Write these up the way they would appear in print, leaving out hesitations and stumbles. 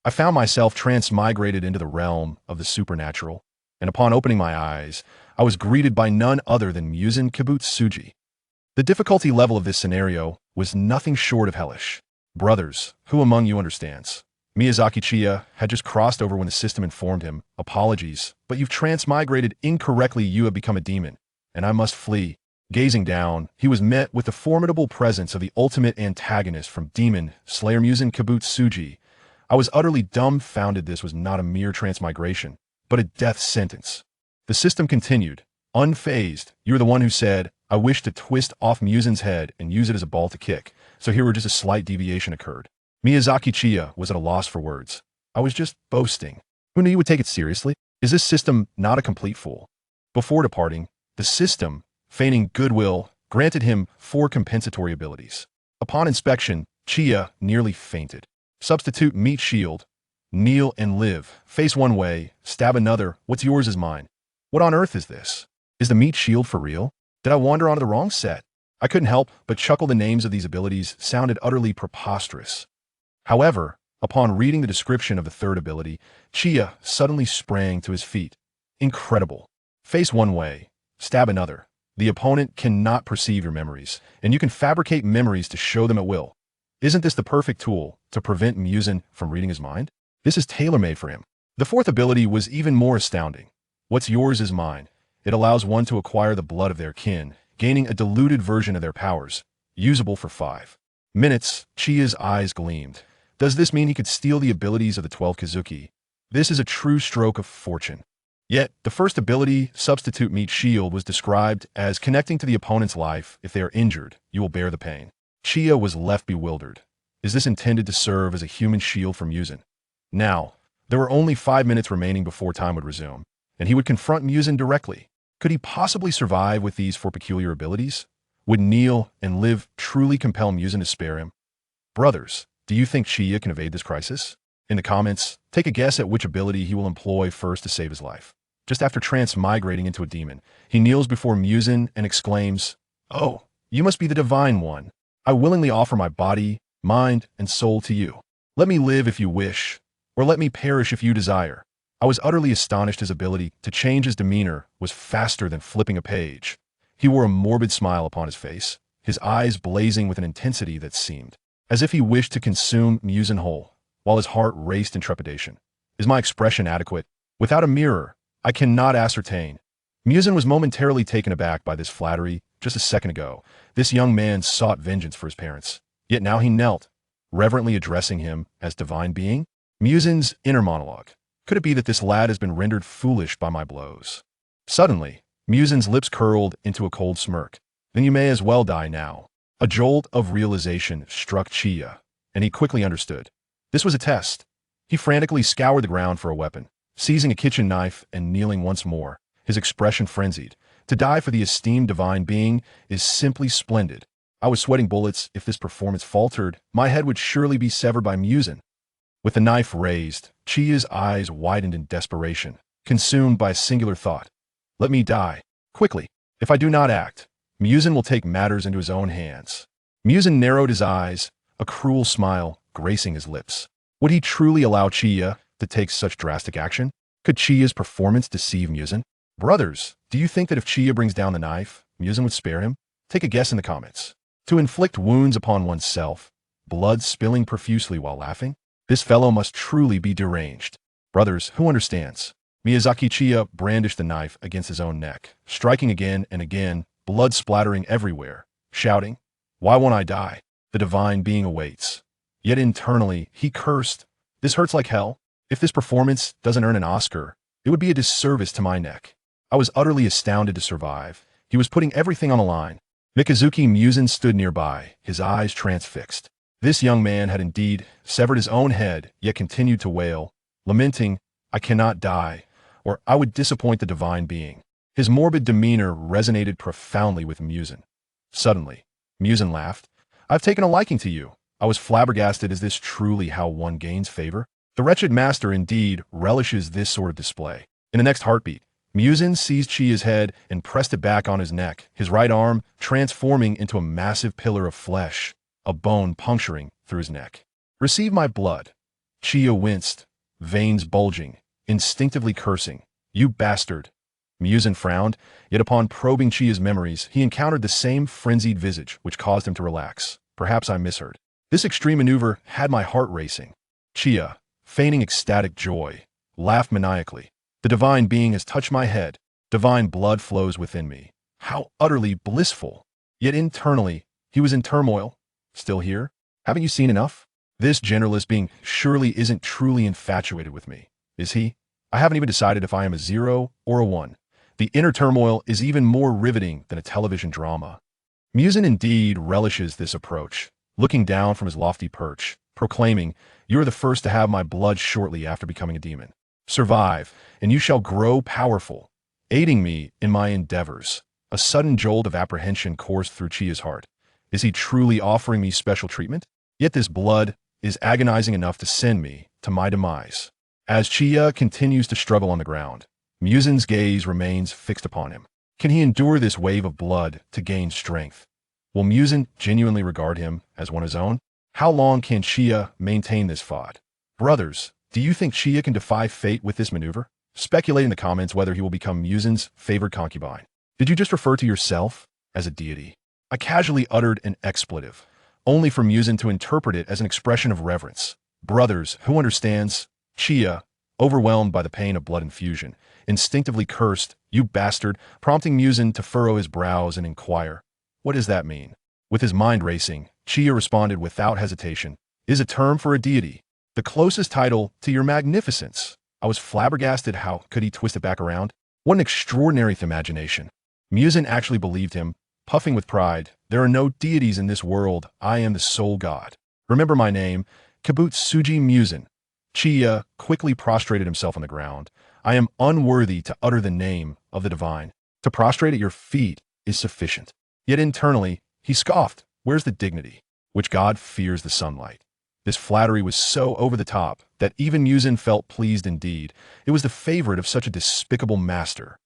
I found myself transmigrated into the realm of the supernatural, and upon opening my eyes, I was greeted by none other than Muzan Kibutsuji. The difficulty level of this scenario was nothing short of hellish. Brothers, who among you understands? Miyazaki Chiya had just crossed over when the system informed him, apologies, but you've transmigrated incorrectly, you have become a demon, and I must flee. Gazing down, he was met with the formidable presence of the ultimate antagonist from Demon Slayer Muzan Kibutsuji. I was utterly dumbfounded. This was not a mere transmigration, but a death sentence. The system continued, unfazed. You're the one who said, I wish to twist off Muzan's head and use it as a ball to kick, so here were just a slight deviation occurred. Miyazaki Chiya was at a loss for words. I was just boasting. Who knew you would take it seriously? Is this system not a complete fool? Before departing, the system, feigning goodwill, granted him 4 compensatory abilities. Upon inspection, Chiya nearly fainted. Substitute meat shield. Kneel and live. Face one way, stab another. What's yours is mine. What on earth is this? Is the meat shield for real? Did I wander onto the wrong set? I couldn't help but chuckle. The names of these abilities sounded utterly preposterous. However, upon reading the description of the third ability, Chiya suddenly sprang to his feet. Incredible. Face one way, stab another. The opponent cannot perceive your memories, and you can fabricate memories to show them at will. Isn't this the perfect tool to prevent Muzan from reading his mind? This is tailor-made for him. The fourth ability was even more astounding. What's yours is mine. It allows one to acquire the blood of their kin, gaining a diluted version of their powers, usable for 5 minutes. Chiya's eyes gleamed. Does this mean he could steal the abilities of the 12 Kazuki? This is a true stroke of fortune. Yet, the first ability, Substitute Meat Shield, was described as connecting to the opponent's life. If they are injured, you will bear the pain. Chiya was left bewildered. Is this intended to serve as a human shield for Muzan? Now, there were only 5 minutes remaining before time would resume, and he would confront Muzan directly. Could he possibly survive with these 4 peculiar abilities? Would kneel and live truly compel Muzan to spare him? Brothers, do you think Chiya can evade this crisis? In the comments, take a guess at which ability he will employ first to save his life. Just after transmigrating into a demon, he kneels before Muzan and exclaims, "Oh, you must be the Divine One. I willingly offer my body, mind, and soul to you. Let me live if you wish, or let me perish if you desire." I was utterly astonished. His ability to change his demeanor was faster than flipping a page. He wore a morbid smile upon his face, his eyes blazing with an intensity that seemed as if he wished to consume Muzan whole, while his heart raced in trepidation. Is my expression adequate? Without a mirror, I cannot ascertain. Muzan was momentarily taken aback by this flattery. Just a second ago, this young man sought vengeance for his parents. Yet now he knelt, reverently addressing him as divine being. Muzan's inner monologue. Could it be that this lad has been rendered foolish by my blows? Suddenly, Muzan's lips curled into a cold smirk. Then you may as well die now. A jolt of realization struck Chiya, and he quickly understood. This was a test. He frantically scoured the ground for a weapon, seizing a kitchen knife and kneeling once more, his expression frenzied. To die for the esteemed divine being is simply splendid. I was sweating bullets. If this performance faltered, my head would surely be severed by Muzan. With the knife raised, Chiya's eyes widened in desperation, consumed by a singular thought. Let me die, quickly. If I do not act, Muzan will take matters into his own hands. Muzan narrowed his eyes, a cruel smile gracing his lips. Would he truly allow Chiya to take such drastic action? Could Chiya's performance deceive Muzan? Brothers, do you think that if Chiya brings down the knife, Muzan would spare him? Take a guess in the comments. To inflict wounds upon oneself, blood spilling profusely while laughing? This fellow must truly be deranged. Brothers, who understands? Miyazaki Chiya brandished the knife against his own neck, striking again and again, blood splattering everywhere, shouting, "Why won't I die? The divine being awaits." Yet internally, he cursed, "This hurts like hell. If this performance doesn't earn an Oscar, it would be a disservice to my neck." I was utterly astounded to survive. He was putting everything on the line. Mikazuki Muzan stood nearby, his eyes transfixed. This young man had indeed severed his own head, yet continued to wail, lamenting, "I cannot die, or I would disappoint the divine being." His morbid demeanor resonated profoundly with Muzan. Suddenly, Muzan laughed. "I've taken a liking to you." I was flabbergasted. Is this truly how one gains favor? The wretched master indeed relishes this sort of display. In the next heartbeat, Muzan seized Chiya's head and pressed it back on his neck, his right arm transforming into a massive pillar of flesh, a bone puncturing through his neck. "Receive my blood." Chiya winced, veins bulging, instinctively cursing. "You bastard." Muzan frowned, yet upon probing Chiya's memories, he encountered the same frenzied visage which caused him to relax. Perhaps I misheard. This extreme maneuver had my heart racing. Chiya, feigning ecstatic joy, laughed maniacally. "The divine being has touched my head. Divine blood flows within me. How utterly blissful." Yet internally, he was in turmoil. "Still here? Haven't you seen enough? This genderless being surely isn't truly infatuated with me, is he? I haven't even decided if I am a 0 or a 1. The inner turmoil is even more riveting than a television drama." Muzan indeed relishes this approach, looking down from his lofty perch, proclaiming, "You are the first to have my blood shortly after becoming a demon. Survive, and you shall grow powerful, aiding me in my endeavors." A sudden jolt of apprehension coursed through Chiya's heart. Is he truly offering me special treatment? Yet this blood is agonizing enough to send me to my demise. As Chiya continues to struggle on the ground, Muzan's gaze remains fixed upon him. Can he endure this wave of blood to gain strength? Will Muzan genuinely regard him as one of his own? How long can Chiya maintain this fought? Brothers, do you think Chiya can defy fate with this maneuver? Speculate in the comments whether he will become Muzan's favored concubine. Did you just refer to yourself as a deity? I casually uttered an expletive, only for Muzan to interpret it as an expression of reverence. Brothers, who understands? Chiya, overwhelmed by the pain of blood infusion, instinctively cursed, "You bastard," prompting Muzan to furrow his brows and inquire, "What does that mean?" With his mind racing, Chiya responded without hesitation, "Is a term for a deity. The closest title to your magnificence." I was flabbergasted. How could he twist it back around? What an extraordinary imagination. Muzan actually believed him, puffing with pride. "There are no deities in this world. I am the sole god. Remember my name, Kibutsuji Muzan." Chiya quickly prostrated himself on the ground. "I am unworthy to utter the name of the divine. To prostrate at your feet is sufficient." Yet internally, he scoffed. Where's the dignity? Which god fears the sunlight? This flattery was so over the top that even Muzan felt pleased indeed. It was the favorite of such a despicable master.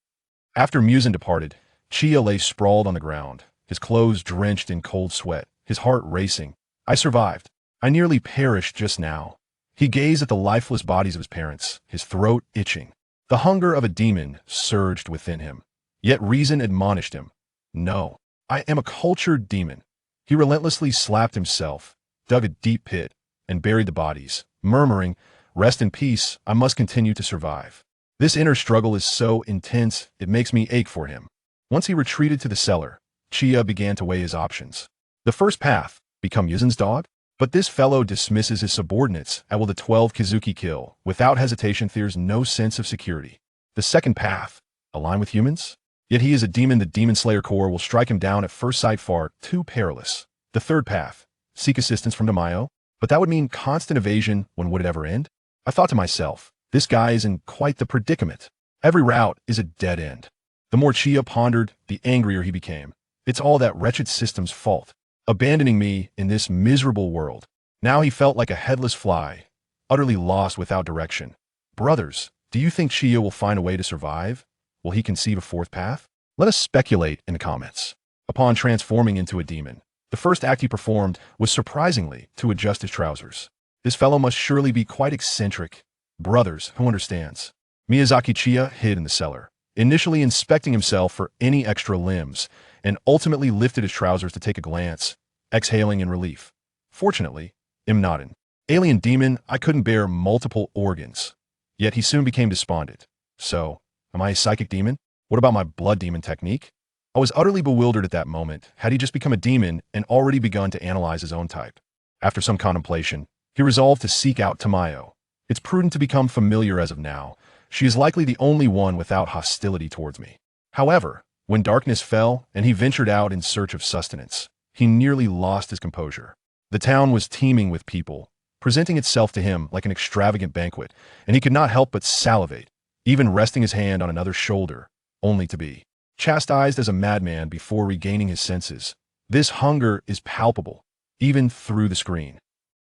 After Muzan departed, Chiya lay sprawled on the ground, his clothes drenched in cold sweat, his heart racing. "I survived. I nearly perished just now." He gazed at the lifeless bodies of his parents, his throat itching. The hunger of a demon surged within him. Yet reason admonished him. "No, I am a cultured demon." He relentlessly slapped himself, dug a deep pit, and buried the bodies, murmuring, "Rest in peace, I must continue to survive." This inner struggle is so intense, it makes me ache for him. Once he retreated to the cellar, Chiya began to weigh his options. The first path, become Muzan's dog? But this fellow dismisses his subordinates and will the 12 Kizuki kill. Without hesitation, there's no sense of security. The second path, align with humans? Yet he is a demon. The Demon Slayer Corps will strike him down at first sight, far too perilous. The third path, seek assistance from Tamayo? But that would mean constant evasion. When would it ever end? I thought to myself, this guy is in quite the predicament. Every route is a dead end. The more Chiya pondered, the angrier he became. It's all that wretched system's fault, abandoning me in this miserable world. Now he felt like a headless fly, utterly lost without direction. Brothers, do you think Chiya will find a way to survive? Will he conceive a fourth path? Let us speculate in the comments. Upon transforming into a demon, the first act he performed was surprisingly to adjust his trousers. This fellow must surely be quite eccentric. Brothers, who understands? Miyazaki Chiya hid in the cellar, initially inspecting himself for any extra limbs, and ultimately lifted his trousers to take a glance, exhaling in relief. Fortunately, Imnaden, alien demon, I couldn't bear multiple organs. Yet he soon became despondent. So, am I a psychic demon? What about my blood demon technique? I was utterly bewildered at that moment. Had he just become a demon and already begun to analyze his own type? After some contemplation, he resolved to seek out Tamayo. It's prudent to become familiar as of now. She is likely the only one without hostility towards me. However, when darkness fell and he ventured out in search of sustenance, he nearly lost his composure. The town was teeming with people, presenting itself to him like an extravagant banquet, and he could not help but salivate, even resting his hand on another's shoulder, only to be chastised as a madman before regaining his senses. This hunger is palpable, even through the screen.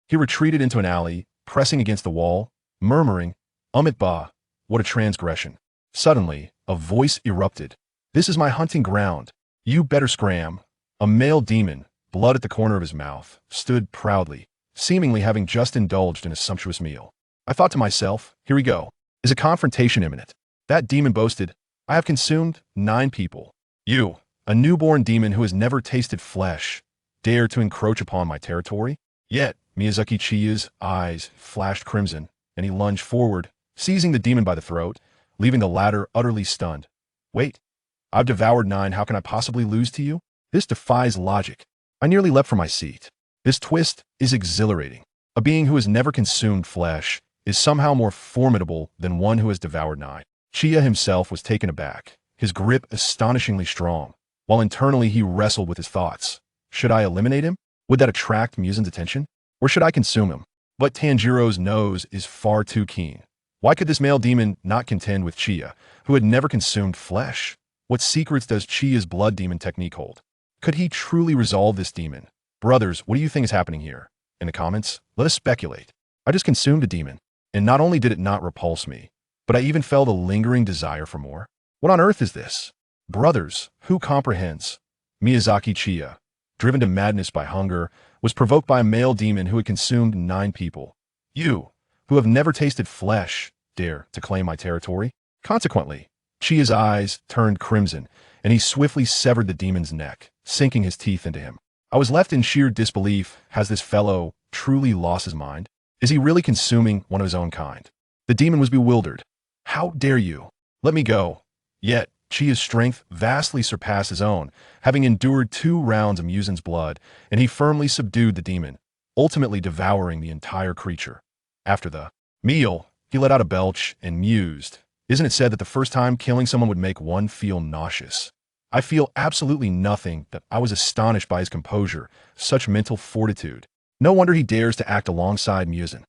He retreated into an alley, pressing against the wall, murmuring, Amit Ba, what a transgression. Suddenly, a voice erupted. This is my hunting ground. You better scram. A male demon, blood at the corner of his mouth, stood proudly, seemingly having just indulged in a sumptuous meal. I thought to myself, here we go. Is a confrontation imminent? That demon boasted, I have consumed 9 people. You, a newborn demon who has never tasted flesh, dare to encroach upon my territory? Yet, Miyazaki Chiya's eyes flashed crimson, and he lunged forward, seizing the demon by the throat, leaving the latter utterly stunned. Wait, I've devoured 9, how can I possibly lose to you? This defies logic. I nearly leapt from my seat. This twist is exhilarating. A being who has never consumed flesh is somehow more formidable than one who has devoured 9. Chiya himself was taken aback, his grip astonishingly strong, while internally he wrestled with his thoughts. Should I eliminate him? Would that attract Muzan's attention? Or should I consume him? But Tanjiro's nose is far too keen. Why could this male demon not contend with Chiya, who had never consumed flesh? What secrets does Chiya's blood demon technique hold? Could he truly resolve this demon? Brothers, what do you think is happening here? In the comments, let us speculate. I just consumed a demon, and not only did it not repulse me, but I even felt a lingering desire for more. What on earth is this? Brothers, who comprehends? Miyazaki Chiya, driven to madness by hunger, was provoked by a male demon who had consumed 9 people. You, who have never tasted flesh, dare to claim my territory? Consequently, Chiya's eyes turned crimson, and he swiftly severed the demon's neck, sinking his teeth into him. I was left in sheer disbelief. Has this fellow truly lost his mind? Is he really consuming one of his own kind? The demon was bewildered. How dare you? Let me go. Yet, Chiya's strength vastly surpassed his own, having endured 2 rounds of Muzan's blood, and he firmly subdued the demon, ultimately devouring the entire creature. After the meal, he let out a belch and mused. Isn't it said that the first time killing someone would make one feel nauseous? I feel absolutely nothing. That I was astonished by his composure, such mental fortitude. No wonder he dares to act alongside Muzan.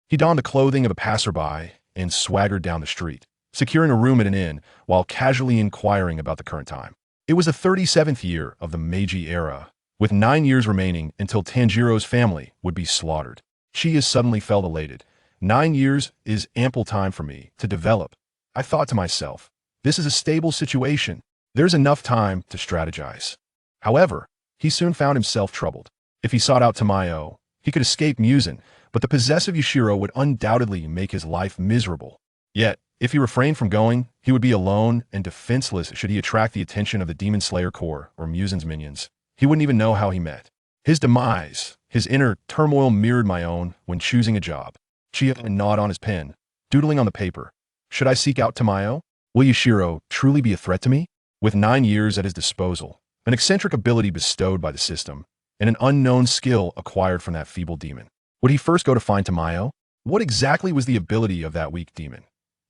He donned the clothing of a passerby and swaggered down the street, securing a room at an inn while casually inquiring about the current time. It was the 37th year of the Meiji era, with 9 years remaining until Tanjiro's family would be slaughtered. Chiya suddenly felt elated. 9 years is ample time for me to develop. I thought to myself, this is a stable situation. There's enough time to strategize. However, he soon found himself troubled. If he sought out Tamayo, he could escape Muzan, but the possessive Yashiro would undoubtedly make his life miserable. Yet, if he refrained from going, he would be alone and defenseless should he attract the attention of the Demon Slayer Corps or Muzan's minions. He wouldn't even know how he met. His demise, his inner turmoil mirrored my own when choosing a job. Chiya gnawed on his pen, doodling on the paper. Should I seek out Tamayo? Will Yashiro truly be a threat to me? With 9 years at his disposal, an eccentric ability bestowed by the system, and an unknown skill acquired from that feeble demon, would he first go to find Tamayo? What exactly was the ability of that weak demon?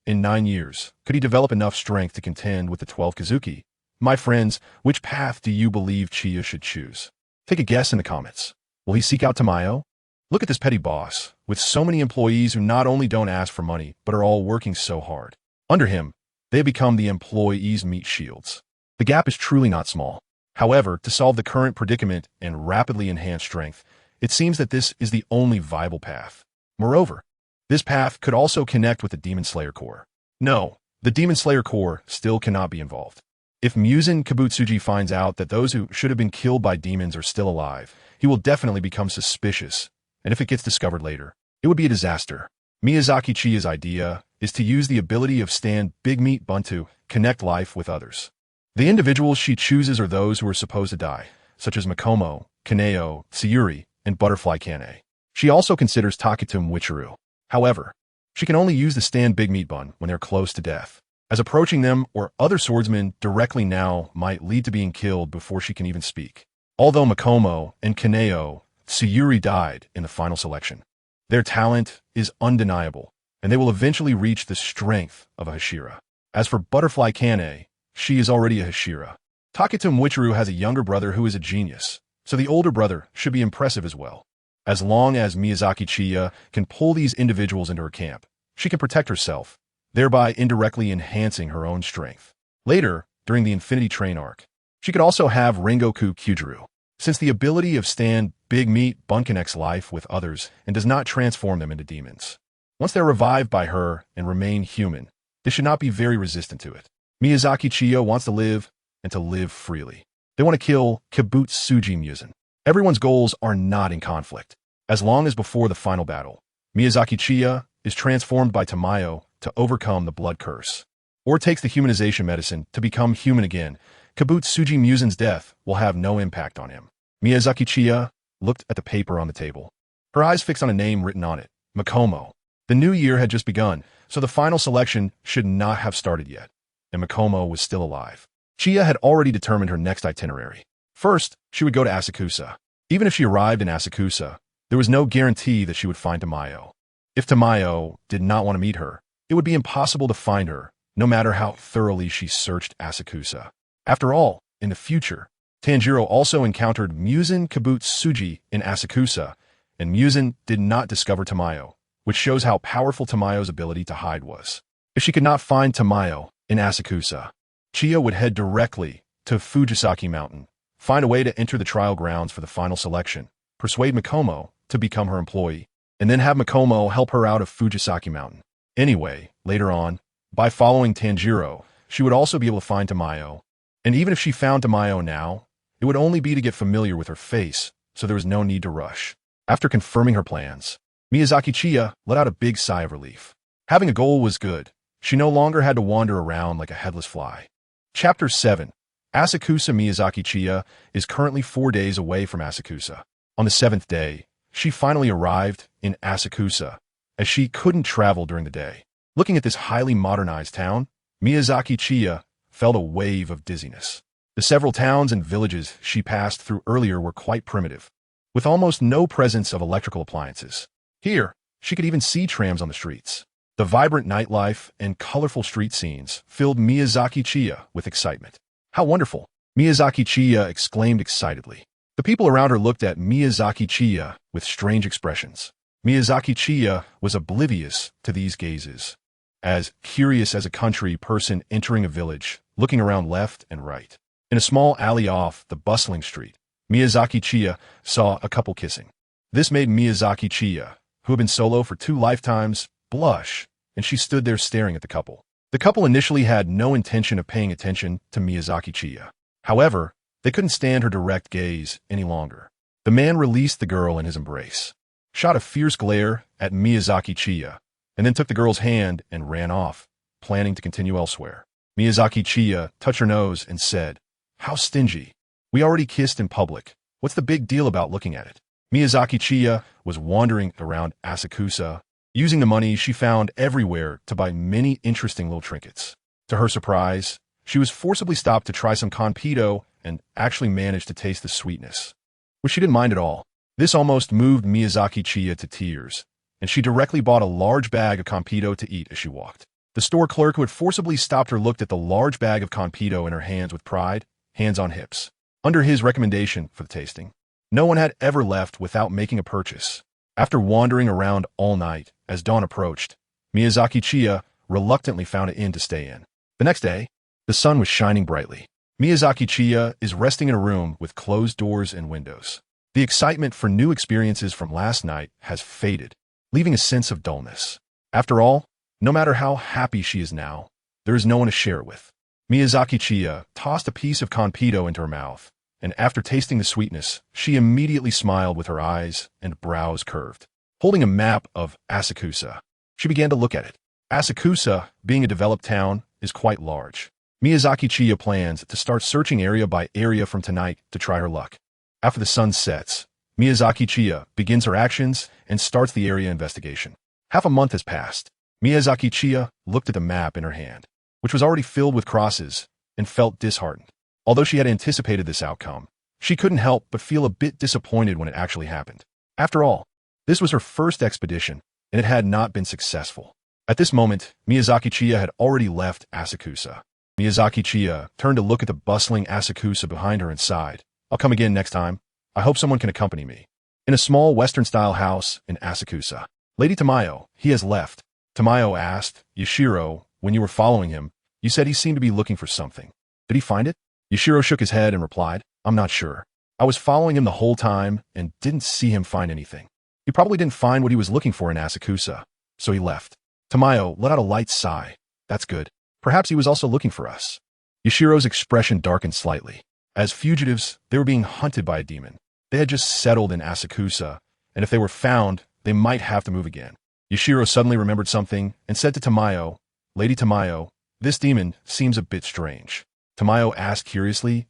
In 9 years, could he develop enough strength to contend with the 12 Kazuki? My friends, which path do you believe Chiya should choose? Take a guess in the comments. Will he seek out Tamayo? Look at this petty boss, with so many employees who not only don't ask for money, but are all working so hard. Under him, they have become the employees' meat shields. The gap is truly not small. However, to solve the current predicament and rapidly enhance strength, it seems that this is the only viable path. Moreover, this path could also connect with the Demon Slayer Corps. No, the Demon Slayer Corps still cannot be involved. If Muzan Kibutsuji finds out that those who should have been killed by demons are still alive, he will definitely become suspicious, and if it gets discovered later, it would be a disaster. Miyazaki Chiya's idea is to use the ability of Stand Big Meat Bun to connect life with others. The individuals she chooses are those who are supposed to die, such as Makomo, Kaneo, Tsuyuri, and Butterfly Kane. She also considers Taketum Wichiru. However, she can only use the Stand Big Meat Bun when they're close to death, as approaching them or other swordsmen directly now might lead to being killed before she can even speak. Although Makomo and Kaneo, Tsuyuri died in the final selection. Their talent is undeniable, and they will eventually reach the strength of a Hashira. As for Butterfly Kane, she is already a Hashira. Taketum Wichiru has a younger brother who is a genius, so the older brother should be impressive as well. As long as Miyazaki Chiya can pull these individuals into her camp, she can protect herself, thereby indirectly enhancing her own strength. Later, during the Infinity Train arc, she could also have Rengoku Kyujuru, since the ability of Stand Big Meat Bun connects life with others and does not transform them into demons. Once they're revived by her and remain human, they should not be very resistant to it. Miyazaki Chiya wants to live and to live freely. They want to kill Kibutsuji Muzan. Everyone's goals are not in conflict. As long as before the final battle, Miyazaki Chiya is transformed by Tamayo to overcome the blood curse, or takes the humanization medicine to become human again, Kibutsuji Muzan's death will have no impact on him. Miyazaki Chiya looked at the paper on the table, her eyes fixed on a name written on it, Makomo. The new year had just begun, so the final selection should not have started yet, and Makomo was still alive. Chiya had already determined her next itinerary. First, she would go to Asakusa. Even if she arrived in Asakusa, there was no guarantee that she would find Tamayo. If Tamayo did not want to meet her, it would be impossible to find her, no matter how thoroughly she searched Asakusa. After all, in the future, Tanjiro also encountered Muzan Kibutsuji in Asakusa, and Muzan did not discover Tamayo, which shows how powerful Tamayo's ability to hide was. If she could not find Tamayo in Asakusa, Chiya would head directly to Fujisawa Mountain, find a way to enter the trial grounds for the final selection, persuade Makomo to become her employee, and then have Makomo help her out of Fujisawa Mountain. Anyway, later on, by following Tanjiro, she would also be able to find Tamayo, and even if she found Tamayo now, it would only be to get familiar with her face, so there was no need to rush. After confirming her plans, Miyazaki Chiya let out a big sigh of relief. Having a goal was good. She no longer had to wander around like a headless fly. Chapter 7. Asakusa. Miyazaki Chiya is currently 4 days away from Asakusa. On the 7th day, she finally arrived in Asakusa, as she couldn't travel during the day. Looking at this highly modernized town, Miyazaki Chiya felt a wave of dizziness. The several towns and villages she passed through earlier were quite primitive, with almost no presence of electrical appliances. Here, she could even see trams on the streets. The vibrant nightlife and colorful street scenes filled Miyazaki Chiya with excitement. How wonderful! Miyazaki Chiya exclaimed excitedly. The people around her looked at Miyazaki Chiya with strange expressions. Miyazaki Chiya was oblivious to these gazes, as curious as a country person entering a village, looking around left and right. In a small alley off the bustling street, Miyazaki Chiya saw a couple kissing. This made Miyazaki Chiya, who had been solo for 2 lifetimes, blush, and she stood there staring at the couple. The couple initially had no intention of paying attention to Miyazaki Chiya. However, they couldn't stand her direct gaze any longer. The man released the girl in his embrace, shot a fierce glare at Miyazaki Chiya, and then took the girl's hand and ran off, planning to continue elsewhere. Miyazaki Chiya touched her nose and said, "How stingy. We already kissed in public. What's the big deal about looking at it?" Miyazaki Chiya was wandering around Asakusa, using the money she found everywhere to buy many interesting little trinkets. To her surprise, she was forcibly stopped to try some confito and actually managed to taste the sweetness, which she didn't mind at all. This almost moved Miyazaki Chiya to tears, and she directly bought a large bag of confito to eat as she walked. The store clerk who had forcibly stopped her looked at the large bag of confito in her hands with pride, hands on hips. Under his recommendation for the tasting, no one had ever left without making a purchase. After wandering around all night, as dawn approached, Miyazaki Chiya reluctantly found an inn to stay in. The next day, the sun was shining brightly. Miyazaki Chiya is resting in a room with closed doors and windows. The excitement for new experiences from last night has faded, leaving a sense of dullness. After all, no matter how happy she is now, there is no one to share it with. Miyazaki Chiya tossed a piece of confito into her mouth, and after tasting the sweetness, she immediately smiled with her eyes and brows curved. Holding a map of Asakusa, she began to look at it. Asakusa, being a developed town, is quite large. Miyazaki Chiya plans to start searching area by area from tonight to try her luck. After the sun sets, Miyazaki Chiya begins her actions and starts the area investigation. Half a month has passed. Miyazaki Chiya looked at the map in her hand, which was already filled with crosses, and felt disheartened. Although she had anticipated this outcome, she couldn't help but feel a bit disappointed when it actually happened. After all, this was her first expedition, and it had not been successful. At this moment, Miyazaki Chiya had already left Asakusa. Miyazaki Chiya turned to look at the bustling Asakusa behind her and sighed. "I'll come again next time. I hope someone can accompany me." In a small Western-style house in Asakusa, Lady Tamayo, he has left. Tamayo asked Yashiro, when you were following him, you said he seemed to be looking for something. Did he find it? Yashiro shook his head and replied, "I'm not sure. I was following him the whole time and didn't see him find anything. He probably didn't find what he was looking for in Asakusa, so he left." Tamayo let out a light sigh. "That's good. Perhaps he was also looking for us." Yashiro's expression darkened slightly. As fugitives, they were being hunted by a demon. They had just settled in Asakusa, and if they were found, they might have to move again. Yashiro suddenly remembered something and said to Tamayo, "Lady Tamayo, this demon seems a bit strange." Tamayo asked curiously,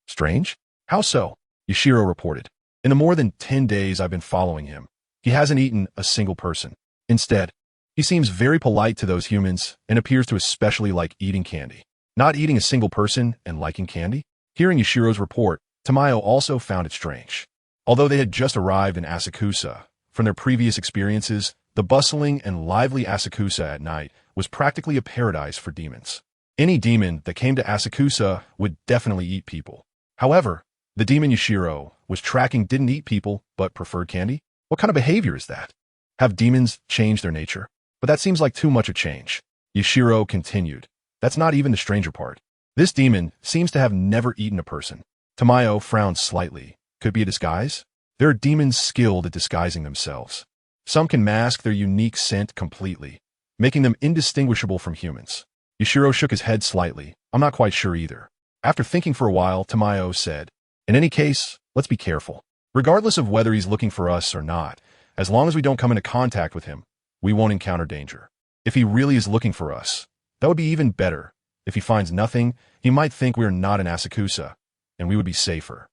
Strange? How so? Yashiro reported. "In the more than 10 days I've been following him, he hasn't eaten a single person. Instead, he seems very polite to those humans and appears to especially like eating candy." Not eating a single person and liking candy? Hearing Yashiro's report, Tamayo also found it strange. Although they had just arrived in Asakusa, from their previous experiences, the bustling and lively Asakusa at night was practically a paradise for demons. Any demon that came to Asakusa would definitely eat people. However, the demon Yashiro was tracking didn't eat people but preferred candy? What kind of behavior is that? Have demons changed their nature? But that seems like too much a change. Yashiro continued. That's not even the stranger part. This demon seems to have never eaten a person. Tamayo frowned slightly. Could be a disguise? There are demons skilled at disguising themselves. Some can mask their unique scent completely, making them indistinguishable from humans. Yashiro shook his head slightly. I'm not quite sure either. After thinking for a while, Tamayo said, "In any case, let's be careful. Regardless of whether he's looking for us or not, as long as we don't come into contact with him, we won't encounter danger. If he really is looking for us, that would be even better. If he finds nothing, he might think we're not in Asakusa, and we would be safer."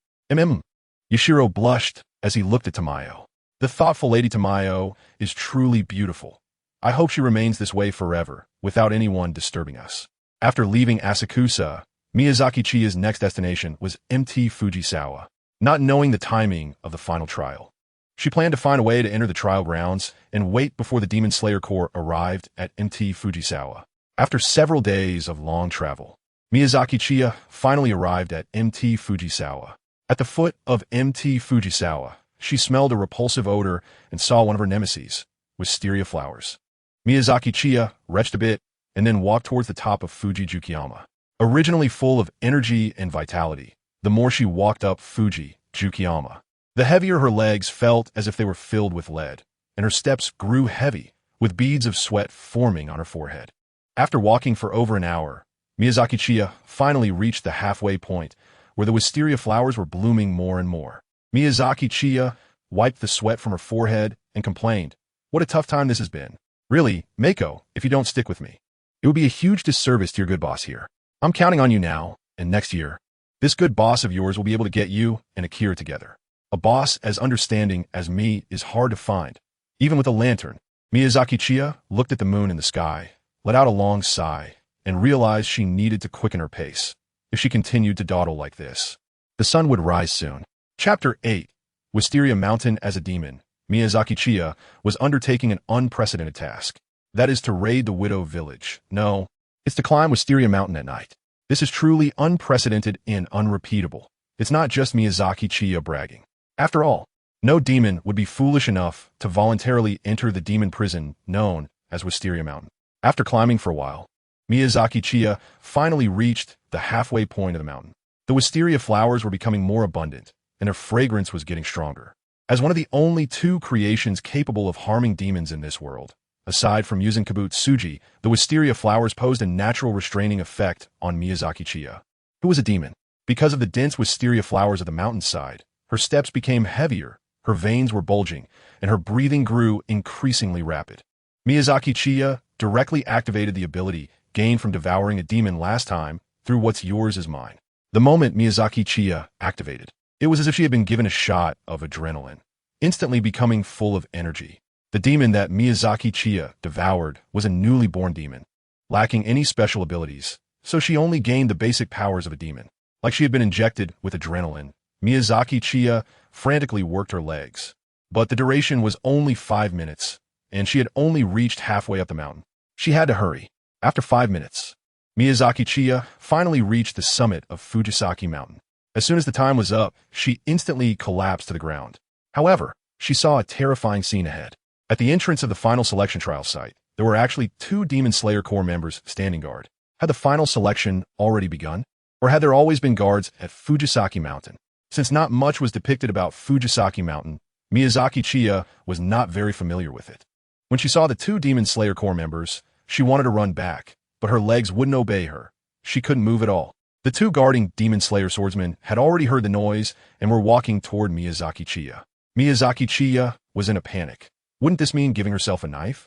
Yashiro blushed as he looked at Tamayo. The thoughtful Lady Tamayo is truly beautiful. I hope she remains this way forever, without anyone disturbing us. After leaving Asakusa, Miyazaki Chiya's next destination was MT Fujisawa. Not knowing the timing of the final trial, she planned to find a way to enter the trial grounds and wait before the Demon Slayer Corps arrived at MT Fujisawa. After several days of long travel, Miyazaki Chiya finally arrived at MT Fujisawa. At the foot of MT Fujisawa, she smelled a repulsive odor and saw one of her nemesis, wisteria flowers. Miyazaki Chiya retched a bit and then walked towards the top of Fuji Jukiyama. Originally full of energy and vitality, the more she walked up Fuji Jukiyama, the heavier her legs felt as if they were filled with lead, and her steps grew heavy, with beads of sweat forming on her forehead. After walking for over an hour, Miyazaki Chiya finally reached the halfway point, where the wisteria flowers were blooming more and more. Miyazaki Chiya wiped the sweat from her forehead and complained, "What a tough time this has been. Really, Mako, if you don't stick with me, it would be a huge disservice to your good boss here. I'm counting on you now, and next year, this good boss of yours will be able to get you and Akira together. A boss as understanding as me is hard to find, even with a lantern." Miyazaki Chiya looked at the moon in the sky, let out a long sigh, and realized she needed to quicken her pace. If she continued to dawdle like this, the sun would rise soon. Chapter 8. Wisteria Mountain as a Demon. Miyazaki Chiya was undertaking an unprecedented task. That is to raid the Widow Village. No, it's to climb Wisteria Mountain at night. This is truly unprecedented and unrepeatable. It's not just Miyazaki Chiya bragging. After all, no demon would be foolish enough to voluntarily enter the demon prison known as Wisteria Mountain. After climbing for a while, Miyazaki Chiya finally reached the halfway point of the mountain. The wisteria flowers were becoming more abundant, and their fragrance was getting stronger. As one of the only two creations capable of harming demons in this world, aside from Muzan Kibutsuji, the wisteria flowers posed a natural restraining effect on Miyazaki Chiya, who was a demon. Because of the dense wisteria flowers of the mountainside, her steps became heavier, her veins were bulging, and her breathing grew increasingly rapid. Miyazaki Chiya directly activated the ability gained from devouring a demon last time through what's yours is mine. The moment Miyazaki Chiya activated, it was as if she had been given a shot of adrenaline, instantly becoming full of energy. The demon that Miyazaki Chiya devoured was a newly born demon, lacking any special abilities, so she only gained the basic powers of a demon. Like she had been injected with adrenaline, Miyazaki Chiya frantically worked her legs. But the duration was only 5 minutes, and she had only reached halfway up the mountain. She had to hurry. After 5 minutes, Miyazaki Chiya finally reached the summit of Fujisaki Mountain. As soon as the time was up, she instantly collapsed to the ground. However, she saw a terrifying scene ahead. At the entrance of the final selection trial site, there were actually 2 Demon Slayer Corps members standing guard. Had the final selection already begun? Or had there always been guards at Fujisaki Mountain? Since not much was depicted about Fujisaki Mountain, Miyazaki Chiya was not very familiar with it. When she saw the 2 Demon Slayer Corps members, she wanted to run back, but her legs wouldn't obey her. She couldn't move at all. The 2 guarding Demon Slayer swordsmen had already heard the noise and were walking toward Miyazaki Chiya. Miyazaki Chiya was in a panic. Wouldn't this mean giving herself a knife?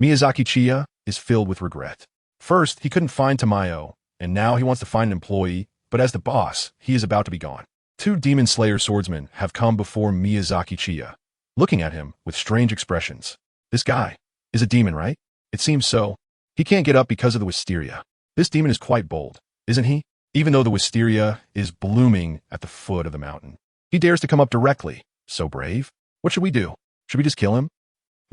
Miyazaki Chiya is filled with regret. First, he couldn't find Tamayo, and now he wants to find an employee, but as the boss, he is about to be gone. 2 Demon Slayer swordsmen have come before Miyazaki Chiya, looking at him with strange expressions. This guy is a demon, right? It seems so. He can't get up because of the wisteria. This demon is quite bold, isn't he? Even though the wisteria is blooming at the foot of the mountain. He dares to come up directly. So brave. What should we do? Should we just kill him?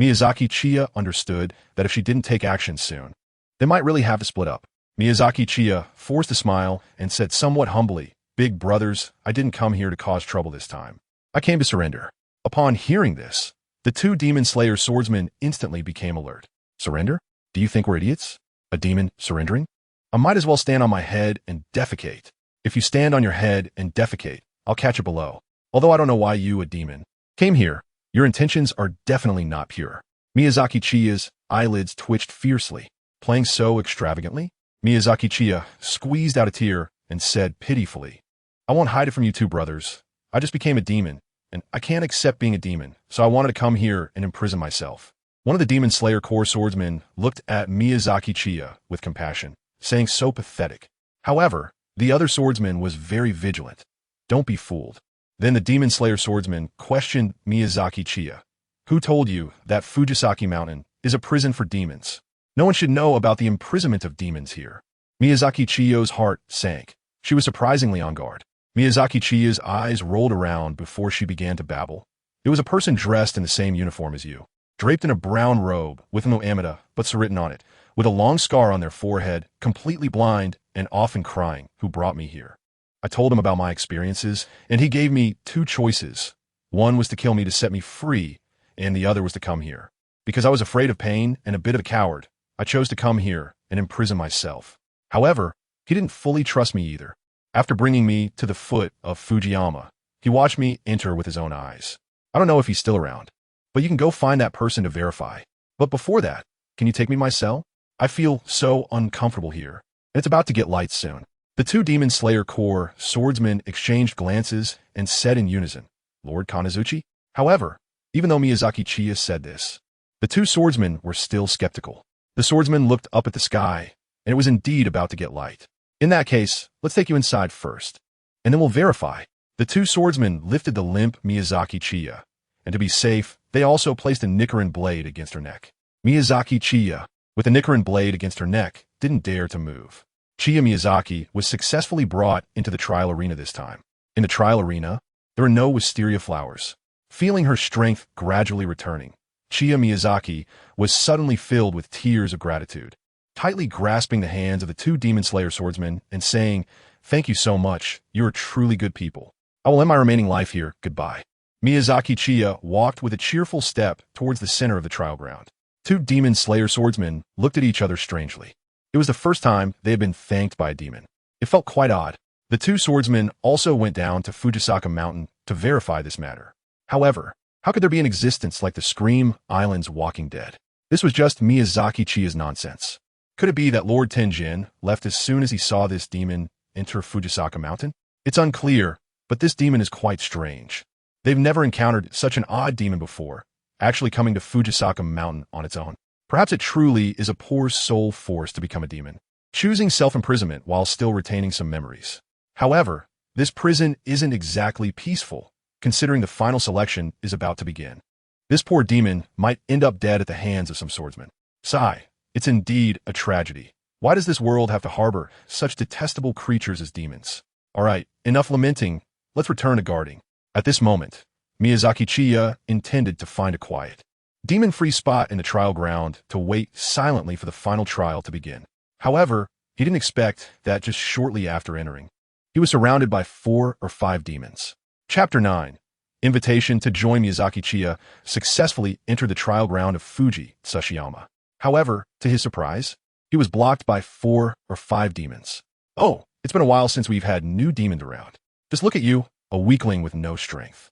Miyazaki Chiya understood that if she didn't take action soon, they might really have to split up. Miyazaki Chiya forced a smile and said somewhat humbly, "Big brothers, I didn't come here to cause trouble this time. I came to surrender." Upon hearing this, the 2 Demon Slayer swordsmen instantly became alert. Surrender? Do you think we're idiots? A demon surrendering? I might as well stand on my head and defecate. If you stand on your head and defecate, I'll catch it below. Although I don't know why you, a demon, came here. Your intentions are definitely not pure. Miyazaki Chiya's eyelids twitched fiercely. Playing so extravagantly? Miyazaki Chiya squeezed out a tear and said pitifully, "I won't hide it from you 2 brothers. I just became a demon, and I can't accept being a demon, so I wanted to come here and imprison myself." One of the Demon Slayer Corps swordsmen looked at Miyazaki Chiya with compassion, saying so pathetic. However, the other swordsman was very vigilant. Don't be fooled. Then the Demon Slayer swordsman questioned Miyazaki Chiya. Who told you that Fujisaki Mountain is a prison for demons? No one should know about the imprisonment of demons here. Miyazaki Chiyo's heart sank. She was surprisingly on guard. Miyazaki Chiya's eyes rolled around before she began to babble. It was a person dressed in the same uniform as you, draped in a brown robe with no amida but written on it, with a long scar on their forehead, completely blind and often crying, who brought me here. I told him about my experiences, and he gave me 2 choices. One was to kill me to set me free, and the other was to come here. Because I was afraid of pain and a bit of a coward, I chose to come here and imprison myself. However, he didn't fully trust me either. After bringing me to the foot of Fujiyama, he watched me enter with his own eyes. I don't know if he's still around, but you can go find that person to verify. But before that, can you take me to my cell? I feel so uncomfortable here, and it's about to get light soon. The 2 Demon Slayer Corps swordsmen exchanged glances and said in unison, "Lord Kanazuchi?" However, even though Miyazaki Chiya said this, the 2 swordsmen were still skeptical. The swordsman looked up at the sky, and it was indeed about to get light. In that case, let's take you inside first, and then we'll verify. The 2 swordsmen lifted the limp Miyazaki Chiya, and to be safe, they also placed a Nichiren blade against her neck. Miyazaki Chiya, with a Nichiren blade against her neck, didn't dare to move. Chiya Miyazaki was successfully brought into the trial arena this time. In the trial arena, there were no wisteria flowers. Feeling her strength gradually returning, Chiya Miyazaki was suddenly filled with tears of gratitude, tightly grasping the hands of the 2 Demon Slayer swordsmen and saying, "Thank you so much, you are truly good people. I will end my remaining life here, goodbye." Miyazaki Chiya walked with a cheerful step towards the center of the trial ground. 2 Demon Slayer swordsmen looked at each other strangely. It was the first time they had been thanked by a demon. It felt quite odd. The 2 swordsmen also went down to Fujisaka Mountain to verify this matter. However, how could there be an existence like the Scream Island's Walking Dead? This was just Miyazaki Chiya's nonsense. Could it be that Lord Tenjin left as soon as he saw this demon enter Fujisaka Mountain? It's unclear, but this demon is quite strange. They've never encountered such an odd demon before, actually coming to Fujisaka Mountain on its own. Perhaps it truly is a poor soul forced to become a demon, choosing self-imprisonment while still retaining some memories. However, this prison isn't exactly peaceful, considering the final selection is about to begin. This poor demon might end up dead at the hands of some swordsman. Sigh, it's indeed a tragedy. Why does this world have to harbor such detestable creatures as demons? All right, enough lamenting, let's return to guarding. At this moment, Miyazaki Chiya intended to find a quiet, demon-free spot in the trial ground to wait silently for the final trial to begin. However, he didn't expect that just shortly after entering, he was surrounded by 4 or 5 demons. Chapter 9. Invitation to join Miyazaki Chiya successfully entered the trial ground of Fuji Tsushiyama. However, to his surprise, he was blocked by 4 or 5 demons. "Oh, it's been a while since we've had new demons around. Just look at you, a weakling with no strength.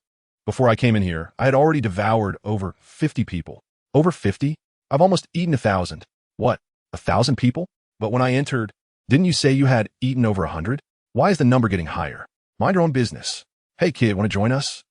Before I came in here, I had already devoured over 50 people. Over 50? I've almost eaten 1,000. What, 1,000 people? But when I entered, didn't you say you had eaten over 100? Why is the number getting higher? Mind your own business. Hey kid, want to join us?"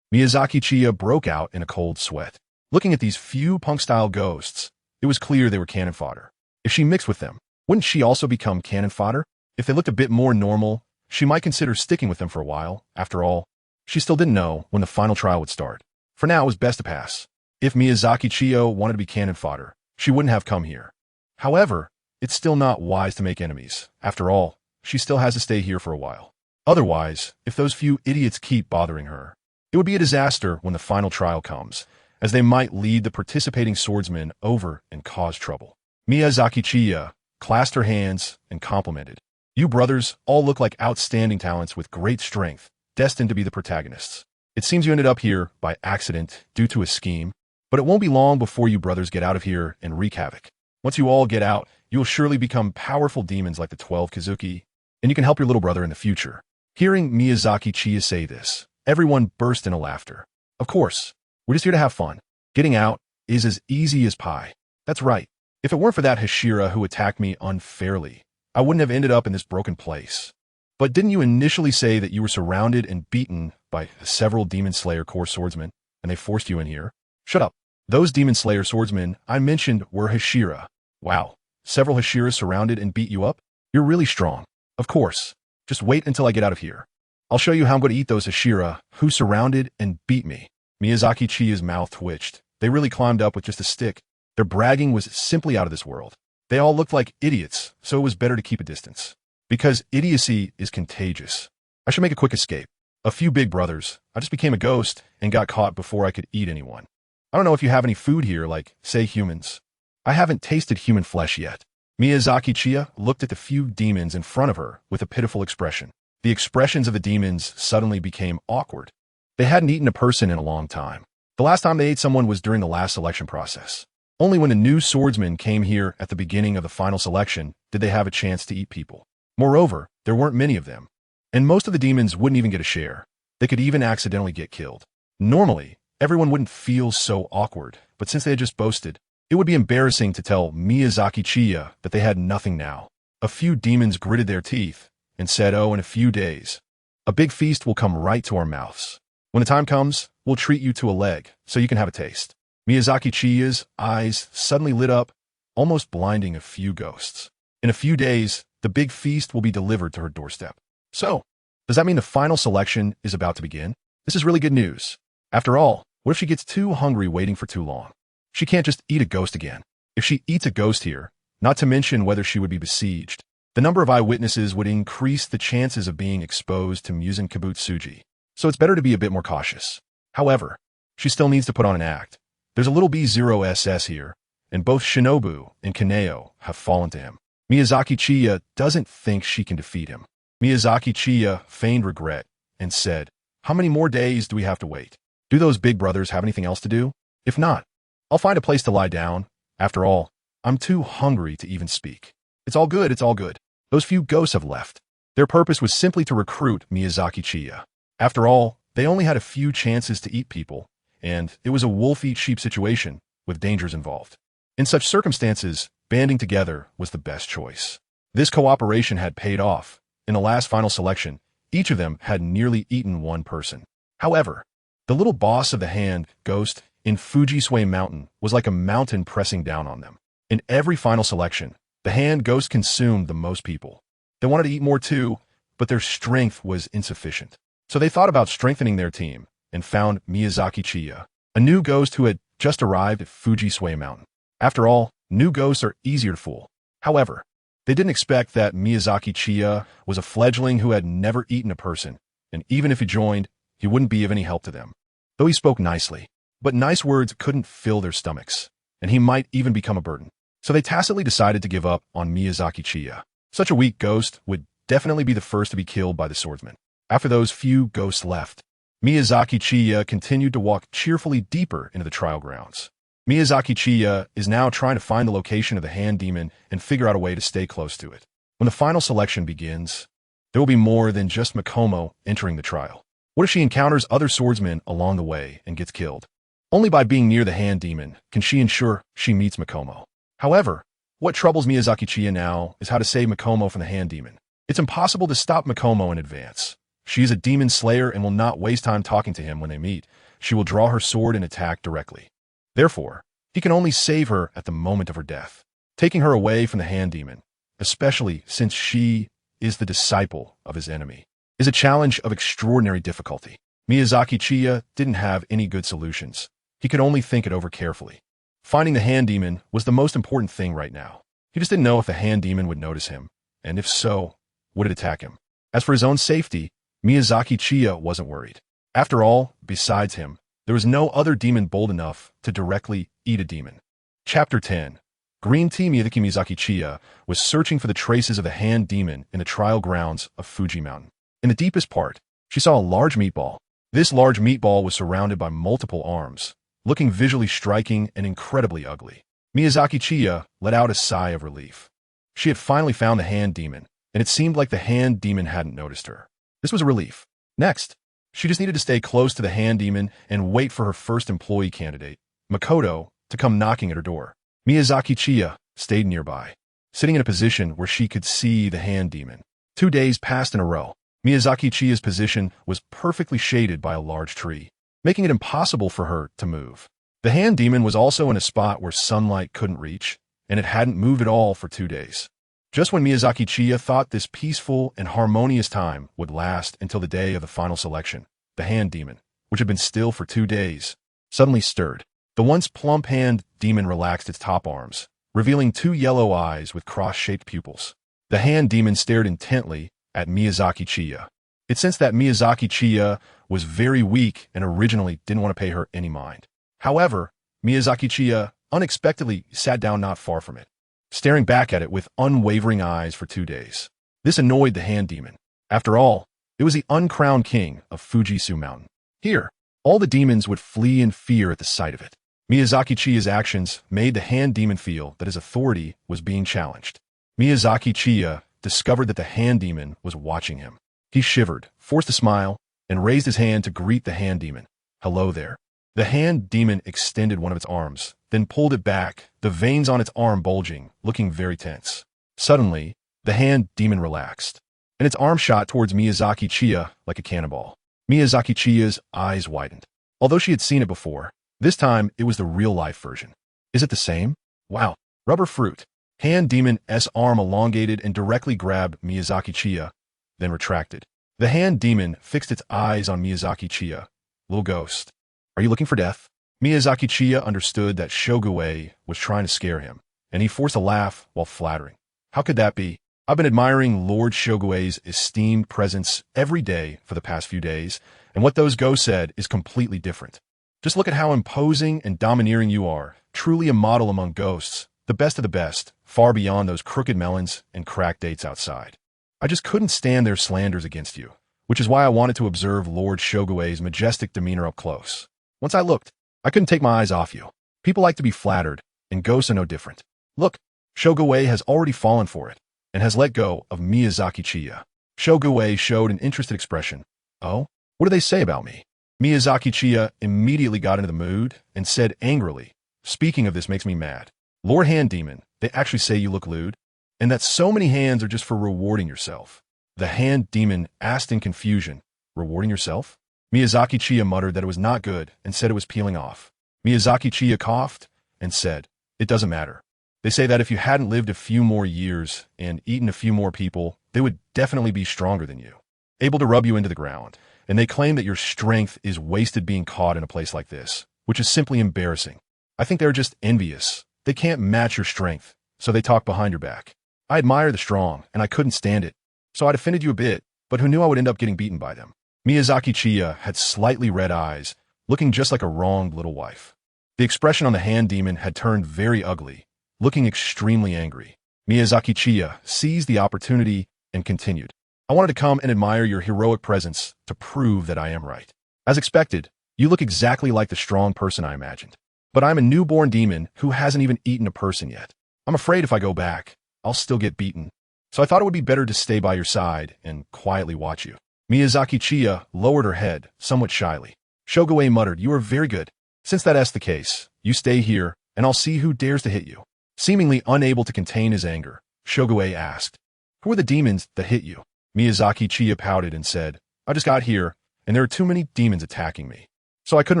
Miyazaki Chiya broke out in a cold sweat. Looking at these few punk-style ghosts, it was clear they were cannon fodder. If she mixed with them, wouldn't she also become cannon fodder? If they looked a bit more normal, she might consider sticking with them for a while. After all, she still didn't know when the final trial would start. For now, it was best to pass. If Miyazaki Chiyo wanted to be cannon fodder, she wouldn't have come here. However, it's still not wise to make enemies. After all, she still has to stay here for a while. Otherwise, if those few idiots keep bothering her, it would be a disaster when the final trial comes, as they might lead the participating swordsmen over and cause trouble. Miyazaki Chiya clasped her hands and complimented. You brothers all look like outstanding talents with great strength, destined to be the protagonists. It seems you ended up here by accident due to a scheme, but it won't be long before you brothers get out of here and wreak havoc. Once you all get out, you will surely become powerful demons like the 12 Kazuki, and you can help your little brother in the future. Hearing Miyazaki Chiya say this, everyone burst into laughter. Of course, we're just here to have fun. Getting out is as easy as pie. That's right. If it weren't for that Hashira who attacked me unfairly, I wouldn't have ended up in this broken place. But didn't you initially say that you were surrounded and beaten by several Demon Slayer Corps swordsmen, and they forced you in here? Shut up. Those Demon Slayer swordsmen I mentioned were Hashira. Wow. Several Hashiras surrounded and beat you up? You're really strong. Of course. Just wait until I get out of here. I'll show you how I'm going to eat those Hashira who surrounded and beat me. Miyazaki Chiya's mouth twitched. They really climbed up with just a stick. Their bragging was simply out of this world. They all looked like idiots, so it was better to keep a distance. Because idiocy is contagious. I should make a quick escape. A few big brothers. I just became a ghost and got caught before I could eat anyone. I don't know if you have any food here, like, say, humans. I haven't tasted human flesh yet. Miyazaki Chiya looked at the few demons in front of her with a pitiful expression. The expressions of the demons suddenly became awkward. They hadn't eaten a person in a long time. The last time they ate someone was during the last selection process. Only when the new swordsmen came here at the beginning of the final selection did they have a chance to eat people. Moreover, there weren't many of them. And most of the demons wouldn't even get a share. They could even accidentally get killed. Normally, everyone wouldn't feel so awkward, but since they had just boasted, it would be embarrassing to tell Miyazaki Chiya that they had nothing now. A few demons gritted their teeth and said, oh, in a few days, a big feast will come right to our mouths. When the time comes, we'll treat you to a leg so you can have a taste. Miyazaki Chiya's eyes suddenly lit up, almost blinding a few ghosts. In a few days, the big feast will be delivered to her doorstep. So, does that mean the final selection is about to begin? This is really good news. After all, what if she gets too hungry waiting for too long? She can't just eat a ghost again. If she eats a ghost here, not to mention whether she would be besieged, the number of eyewitnesses would increase the chances of being exposed to Muzan Kibutsuji. So it's better to be a bit more cautious. However, she still needs to put on an act. There's a little B0SS here, and both Shinobu and Kaneo have fallen to him. Miyazaki Chiya doesn't think she can defeat him. Miyazaki Chiya feigned regret and said, how many more days do we have to wait? Do those big brothers have anything else to do? If not, I'll find a place to lie down. After all, I'm too hungry to even speak. It's all good, it's all good. Those few ghosts have left. Their purpose was simply to recruit Miyazaki Chiya. After all, they only had a few chances to eat people, and it was a wolf-eat-sheep situation with dangers involved. In such circumstances, banding together was the best choice. This cooperation had paid off. In the last final selection, each of them had nearly eaten one person. However, the little boss of the hand ghost in Wisteria Mountain was like a mountain pressing down on them. In every final selection, the hand ghost consumed the most people. They wanted to eat more too, but their strength was insufficient. So they thought about strengthening their team and found Miyazaki Chiya, a new ghost who had just arrived at Wisteria Mountain. After all, new ghosts are easier to fool. However, they didn't expect that Miyazaki Chiya was a fledgling who had never eaten a person, and even if he joined, he wouldn't be of any help to them. Though he spoke nicely, but nice words couldn't fill their stomachs, and he might even become a burden. So they tacitly decided to give up on Miyazaki Chiya. Such a weak ghost would definitely be the first to be killed by the swordsman. After those few ghosts left, Miyazaki Chiya continued to walk cheerfully deeper into the trial grounds. Miyazaki Chiya is now trying to find the location of the hand demon and figure out a way to stay close to it. When the final selection begins, there will be more than just Makomo entering the trial. What if she encounters other swordsmen along the way and gets killed? Only by being near the hand demon can she ensure she meets Makomo. However, what troubles Miyazaki Chiya now is how to save Makomo from the hand demon. It's impossible to stop Makomo in advance. She is a demon slayer and will not waste time talking to him when they meet. She will draw her sword and attack directly. Therefore, he can only save her at the moment of her death, taking her away from the hand demon, especially since she is the disciple of his enemy, is a challenge of extraordinary difficulty. Miyazaki Chiya didn't have any good solutions. He could only think it over carefully. Finding the hand demon was the most important thing right now. He just didn't know if the hand demon would notice him, and if so, would it attack him? As for his own safety, Miyazaki Chiya wasn't worried. After all, besides him, there was no other demon bold enough to directly eat a demon. Chapter 10. Green Tea Miyazaki Chiya was searching for the traces of the hand demon in the trial grounds of Fuji Mountain. In the deepest part, she saw a large meatball. This large meatball was surrounded by multiple arms, looking visually striking and incredibly ugly. Miyazaki Chiya let out a sigh of relief. She had finally found the hand demon, and it seemed like the hand demon hadn't noticed her. This was a relief. Next, she just needed to stay close to the hand demon and wait for her first employee candidate, Makoto, to come knocking at her door. Miyazaki Chiya stayed nearby, sitting in a position where she could see the hand demon. 2 days passed in a row. Miyazaki Chiya's position was perfectly shaded by a large tree, making it impossible for her to move. The hand demon was also in a spot where sunlight couldn't reach, and it hadn't moved at all for 2 days. Just when Miyazaki Chiya thought this peaceful and harmonious time would last until the day of the final selection, the hand demon, which had been still for 2 days, suddenly stirred. The once plump hand demon relaxed its top arms, revealing 2 yellow eyes with cross-shaped pupils. The hand demon stared intently at Miyazaki Chiya. It sensed that Miyazaki Chiya was very weak and originally didn't want to pay her any mind. However, Miyazaki Chiya unexpectedly sat down not far from it, staring back at it with unwavering eyes for 2 days. This annoyed the hand demon. After all, it was the uncrowned king of Fujisu Mountain. Here, all the demons would flee in fear at the sight of it. Miyazaki Chiya's actions made the hand demon feel that his authority was being challenged. Miyazaki Chiya discovered that the hand demon was watching him. He shivered, forced a smile, and raised his hand to greet the hand demon. Hello there. The hand demon extended one of its arms, then pulled it back, the veins on its arm bulging, looking very tense. Suddenly, the hand demon relaxed, and its arm shot towards Miyazaki Chiya like a cannonball. Miyazaki Chiya's eyes widened. Although she had seen it before, this time it was the real-life version. Is it the same? Wow. Rubber fruit. Hand demon's arm elongated and directly grabbed Miyazaki Chiya, then retracted. The hand demon fixed its eyes on Miyazaki Chiya. Little ghost. Are you looking for death? Miyazaki Chiya understood that Shogugui was trying to scare him, and he forced a laugh while flattering. How could that be? I've been admiring Lord Shogui's esteemed presence every day for the past few days, and what those ghosts said is completely different. Just look at how imposing and domineering you are, truly a model among ghosts, the best of the best, far beyond those crooked melons and crack dates outside. I just couldn't stand their slanders against you, which is why I wanted to observe Lord Shogui's majestic demeanor up close. Once I looked, I couldn't take my eyes off you. People like to be flattered, and ghosts are no different. Look, Shogugui has already fallen for it, and has let go of Miyazaki Chiya. Shogugui showed an interested expression. Oh, what do they say about me? Miyazaki Chiya immediately got into the mood and said angrily, speaking of this makes me mad. Lord Hand Demon, they actually say you look lewd, and that so many hands are just for rewarding yourself. The Hand Demon asked in confusion, rewarding yourself? Miyazaki Chiya muttered that it was not good and said it was peeling off. Miyazaki Chiya coughed and said, it doesn't matter. They say that if you hadn't lived a few more years and eaten a few more people, they would definitely be stronger than you, able to rub you into the ground. And they claim that your strength is wasted being caught in a place like this, which is simply embarrassing. I think they're just envious. They can't match your strength, so they talk behind your back. I admire the strong, and I couldn't stand it. So I defended you a bit, but who knew I would end up getting beaten by them? Miyazaki Chiya had slightly red eyes, looking just like a wronged little wife. The expression on the Hand Demon had turned very ugly, looking extremely angry. Miyazaki Chiya seized the opportunity and continued. I wanted to come and admire your heroic presence to prove that I am right. As expected, you look exactly like the strong person I imagined. But I'm a newborn demon who hasn't even eaten a person yet. I'm afraid if I go back, I'll still get beaten. So I thought it would be better to stay by your side and quietly watch you. Miyazaki Chiya lowered her head, somewhat shyly. Shogugui muttered, you are very good. Since that's the case, you stay here, and I'll see who dares to hit you. Seemingly unable to contain his anger, Shogugui asked, who are the demons that hit you? Miyazaki Chiya pouted and said, I just got here, and there are too many demons attacking me, so I couldn't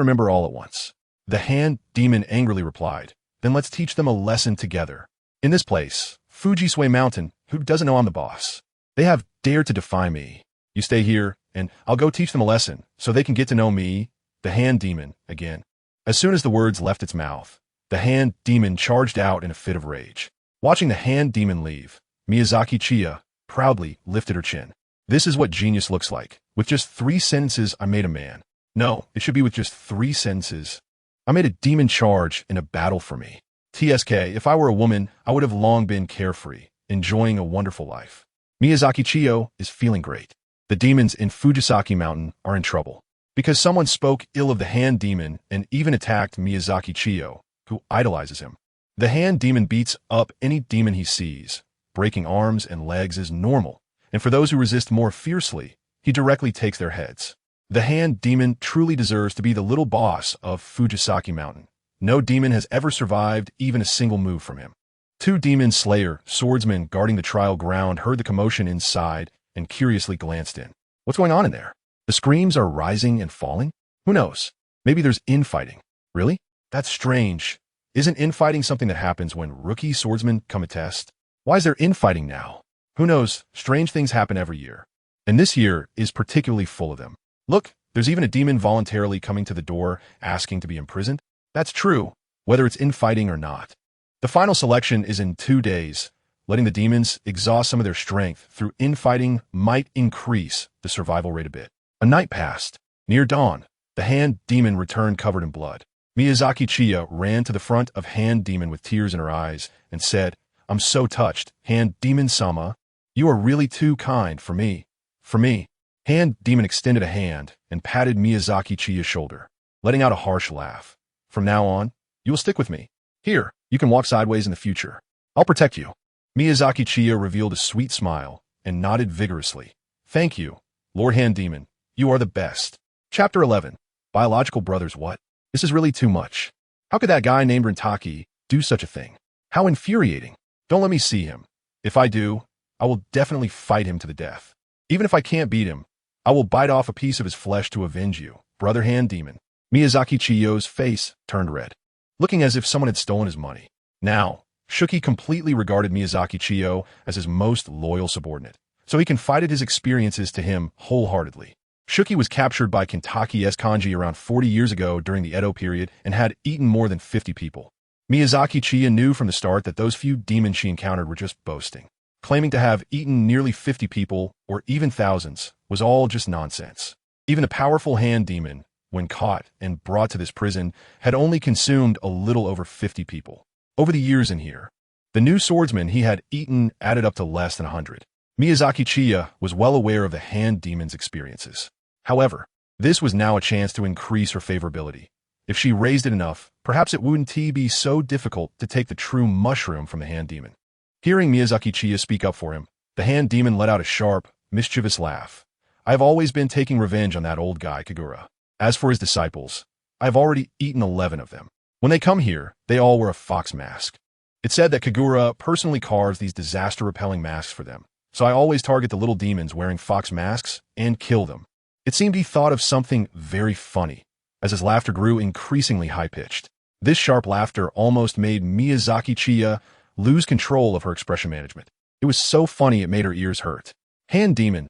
remember all at once. The hand demon angrily replied, then let's teach them a lesson together. In this place, Fujisawa Mountain, who doesn't know I'm the boss? They have dared to defy me. You stay here, and I'll go teach them a lesson, so they can get to know me, the hand demon, again. As soon as the words left its mouth, the hand demon charged out in a fit of rage. Watching the hand demon leave, Miyazaki Chiya proudly lifted her chin. This is what genius looks like. With just 3 sentences, I made a man. No, it should be with just 3 sentences. I made a demon charge in a battle for me. TSK, if I were a woman, I would have long been carefree, enjoying a wonderful life. Miyazaki Chiyo is feeling great. The demons in Fujisawa Mountain are in trouble, because someone spoke ill of the hand demon and even attacked Miyazaki Chiyo, who idolizes him. The hand demon beats up any demon he sees. Breaking arms and legs is normal, and for those who resist more fiercely, he directly takes their heads. The hand demon truly deserves to be the little boss of Fujisawa Mountain. No demon has ever survived even a single move from him. 2 demon slayer swordsmen guarding the trial ground heard the commotion inside and curiously glanced in. What's going on in there? The screams are rising and falling? Who knows? Maybe there's infighting. Really? That's strange. Isn't infighting something that happens when rookie swordsmen come a test? Why is there infighting now? Who knows? Strange things happen every year. And this year is particularly full of them. Look, there's even a demon voluntarily coming to the door asking to be imprisoned. That's true, whether it's infighting or not. The final selection is in 2 days. Letting the demons exhaust some of their strength through infighting might increase the survival rate a bit. A night passed. Near dawn, the hand demon returned covered in blood. Miyazaki Chiya ran to the front of hand demon with tears in her eyes and said, I'm so touched, hand demon-sama. You are really too kind for me. For me. Hand demon extended a hand and patted Miyazaki Chiya's shoulder, letting out a harsh laugh. From now on, you will stick with me. Here, you can walk sideways in the future. I'll protect you. Miyazaki Chiya revealed a sweet smile and nodded vigorously. Thank you, Lord Hand Demon. You are the best. Chapter 11. Biological brothers what? This is really too much. How could that guy named Rentaki do such a thing? How infuriating. Don't let me see him. If I do, I will definitely fight him to the death. Even if I can't beat him, I will bite off a piece of his flesh to avenge you, Brother Hand Demon. Miyazaki Chiyo's face turned red, looking as if someone had stolen his money. Now, Shuki completely regarded Miyazaki Chiyo as his most loyal subordinate, so he confided his experiences to him wholeheartedly. Shuki was captured by Kentaki S. Kanji around 40 years ago during the Edo period and had eaten more than 50 people. Miyazaki Chiya knew from the start that those few demons she encountered were just boasting. Claiming to have eaten nearly 50 people, or even thousands, was all just nonsense. Even a powerful hand demon, when caught and brought to this prison, had only consumed a little over 50 people. Over the years in here, the new swordsman he had eaten added up to less than 100. Miyazaki Chiya was well aware of the hand demon's experiences. However, this was now a chance to increase her favorability. If she raised it enough, perhaps it wouldn't be so difficult to take the true mushroom from the hand demon. Hearing Miyazaki Chiya speak up for him, the hand demon let out a sharp, mischievous laugh. I have always been taking revenge on that old guy, Kagura. As for his disciples, I have already eaten 11 of them. When they come here, they all wear a fox mask. It's said that Kagura personally carves these disaster-repelling masks for them, so I always target the little demons wearing fox masks and kill them. It seemed he thought of something very funny, as his laughter grew increasingly high-pitched. This sharp laughter almost made Miyazaki Chiya lose control of her expression management. It was so funny it made her ears hurt. Hand demon,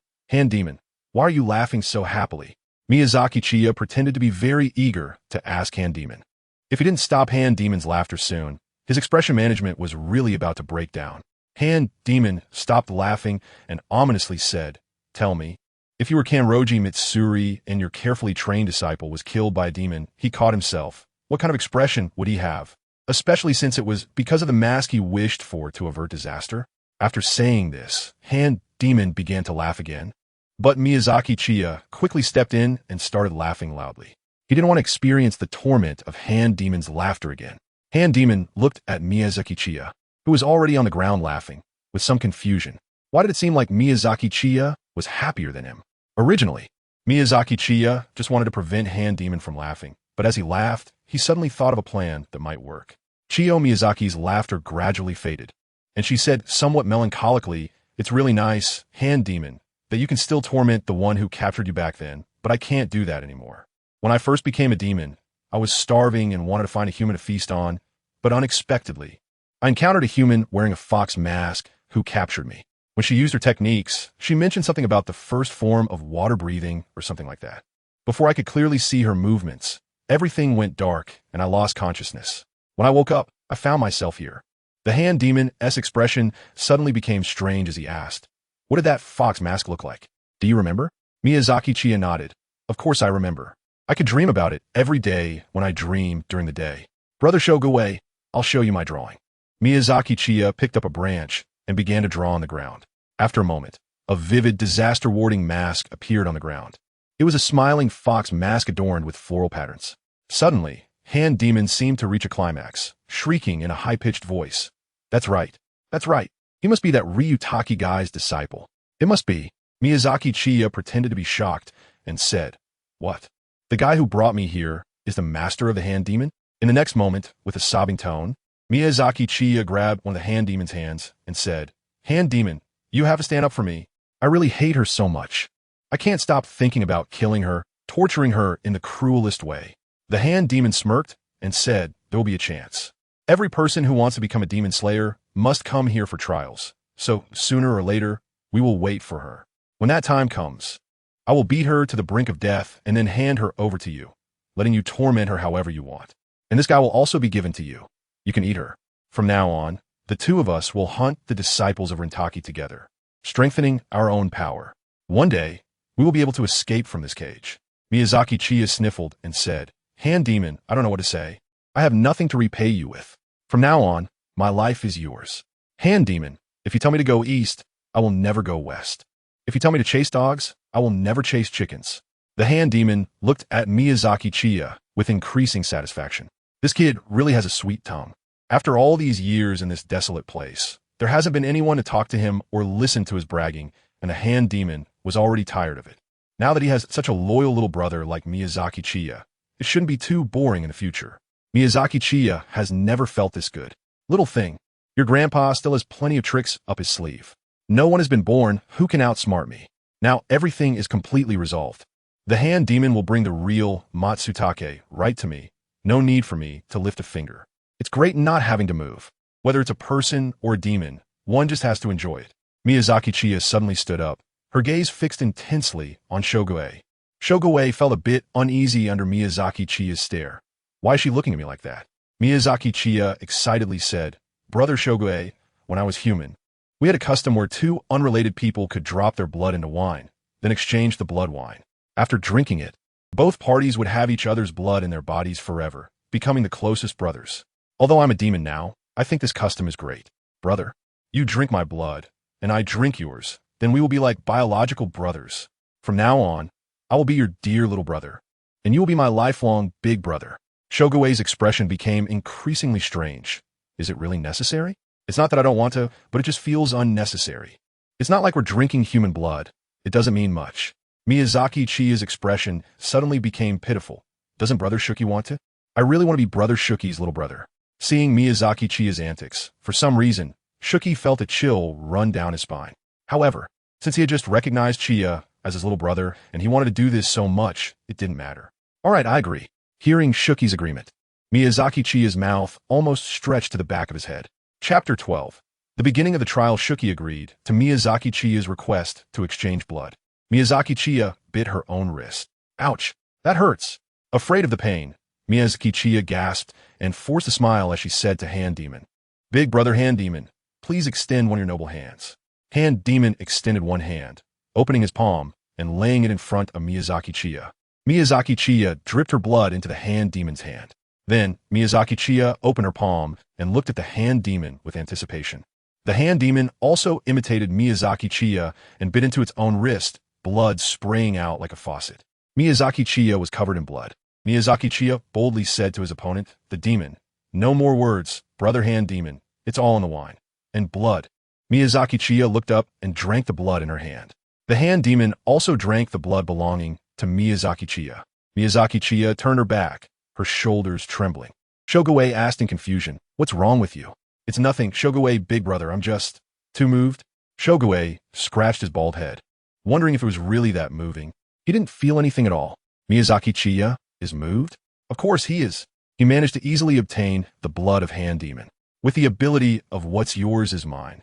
why are you laughing so happily? Miyazaki Chiya pretended to be very eager to ask Hand Demon. If he didn't stop Hand Demon's laughter soon, his expression management was really about to break down. Hand Demon stopped laughing and ominously said, Tell me, if you were Kanroji Mitsuri and your carefully trained disciple was killed by a demon he caught himself, what kind of expression would he have? Especially since it was because of the mask he wished for to avert disaster? After saying this, Hand Demon began to laugh again. But Miyazaki Chiya quickly stepped in and started laughing loudly. He didn't want to experience the torment of Hand Demon's laughter again. Hand Demon looked at Miyazaki Chiya, who was already on the ground laughing, with some confusion. Why did it seem like Miyazaki Chiya was happier than him? Originally, Miyazaki Chiya just wanted to prevent Hand Demon from laughing, but as he laughed, he suddenly thought of a plan that might work. Chiyo Miyazaki's laughter gradually faded, and she said somewhat melancholically, It's really nice, Hand Demon, that you can still torment the one who captured you back then, but I can't do that anymore. When I first became a demon, I was starving and wanted to find a human to feast on, but unexpectedly, I encountered a human wearing a fox mask who captured me. When she used her techniques, she mentioned something about the first form of water breathing or something like that. Before I could clearly see her movements, everything went dark and I lost consciousness. When I woke up, I found myself here. The hand demon's expression suddenly became strange as he asked, "What did that fox mask look like? Do you remember?" Miyazaki Chiya nodded. "Of course I remember. I could dream about it every day when I dream during the day. Brother Shoguei, I'll show you my drawing." Miyazaki Chiya picked up a branch and began to draw on the ground. After a moment, a vivid disaster-warding mask appeared on the ground. It was a smiling fox mask adorned with floral patterns. Suddenly, Hand Demon seemed to reach a climax, shrieking in a high-pitched voice. "That's right. That's right. He must be that Ryutaki guy's disciple. It must be." Miyazaki Chiya pretended to be shocked and said, "What? The guy who brought me here is the master of the Hand Demon?" In the next moment, with a sobbing tone, Miyazaki Chiya grabbed one of the Hand Demon's hands and said, "Hand Demon, you have to stand up for me. I really hate her so much. I can't stop thinking about killing her, torturing her in the cruelest way." The Hand Demon smirked and said, "There will be a chance. Every person who wants to become a demon slayer must come here for trials. So, sooner or later, we will wait for her. When that time comes, I will beat her to the brink of death and then hand her over to you, letting you torment her however you want. And this guy will also be given to you. You can eat her. From now on, the two of us will hunt the disciples of Rentaki together, strengthening our own power. One day, we will be able to escape from this cage." Miyazaki Chiya sniffled and said, "Hand Demon, I don't know what to say. I have nothing to repay you with. From now on, my life is yours. Hand Demon, if you tell me to go east, I will never go west. If you tell me to chase dogs, I will never chase chickens." The Hand Demon looked at Miyazaki Chiya with increasing satisfaction. This kid really has a sweet tongue. After all these years in this desolate place, there hasn't been anyone to talk to him or listen to his bragging, and the Hand Demon was already tired of it. Now that he has such a loyal little brother like Miyazaki Chiya, it shouldn't be too boring in the future. Miyazaki Chiya has never felt this good. "Little thing, your grandpa still has plenty of tricks up his sleeve. No one has been born who can outsmart me. Now everything is completely resolved. The Hand Demon will bring the real Matsutake right to me. No need for me to lift a finger. It's great not having to move. Whether it's a person or a demon, one just has to enjoy it." Miyazaki Chiya suddenly stood up, her gaze fixed intensely on Shoguei. Shoguei felt a bit uneasy under Miyazaki Chiya's stare. "Why is she looking at me like that?" Miyazaki Chiya excitedly said, "Brother Shoguei, when I was human, we had a custom where two unrelated people could drop their blood into wine, then exchange the blood wine. After drinking it, both parties would have each other's blood in their bodies forever, becoming the closest brothers. Although I'm a demon now, I think this custom is great. Brother, you drink my blood, and I drink yours, then we will be like biological brothers. From now on, I will be your dear little brother, and you will be my lifelong big brother." Shoguei's expression became increasingly strange. "Is it really necessary? It's not that I don't want to, but it just feels unnecessary. It's not like we're drinking human blood. It doesn't mean much." Miyazaki Chiya's expression suddenly became pitiful. "Doesn't Brother Shuki want to? I really want to be Brother Shuki's little brother." Seeing Miyazaki Chiya's antics, for some reason, Shuki felt a chill run down his spine. However, since he had just recognized Chiya as his little brother and he wanted to do this so much, it didn't matter. "All right, I agree." Hearing Shuki's agreement, Miyazaki Chiya's mouth almost stretched to the back of his head. Chapter 12. The beginning of the trial. Shuki agreed to Miyazaki Chiya's request to exchange blood. Miyazaki Chiya bit her own wrist. "Ouch, that hurts." Afraid of the pain, Miyazaki Chiya gasped and forced a smile as she said to Hand Demon, "Big brother Hand Demon, please extend one of your noble hands." Hand Demon extended one hand, opening his palm and laying it in front of Miyazaki Chiya. Miyazaki Chiya dripped her blood into the Hand Demon's hand. Then, Miyazaki Chiya opened her palm and looked at the Hand Demon with anticipation. The Hand Demon also imitated Miyazaki Chiya and bit into its own wrist, blood spraying out like a faucet. Miyazaki Chiya was covered in blood. Miyazaki Chiya boldly said to his opponent, the demon, "No more words, brother Hand Demon. It's all in the wine." And blood. Miyazaki Chiya looked up and drank the blood in her hand. The Hand Demon also drank the blood belonging to Miyazaki Chiya. Miyazaki Chiya turned her back, her shoulders trembling. Shoguei asked in confusion, "What's wrong with you?" "It's nothing, Shoguei, big brother, I'm just too moved." Shoguei scratched his bald head, wondering if it was really that moving. He didn't feel anything at all. Miyazaki Chiya is moved? Of course he is. He managed to easily obtain the blood of Hand Demon, with the ability of what's yours is mine.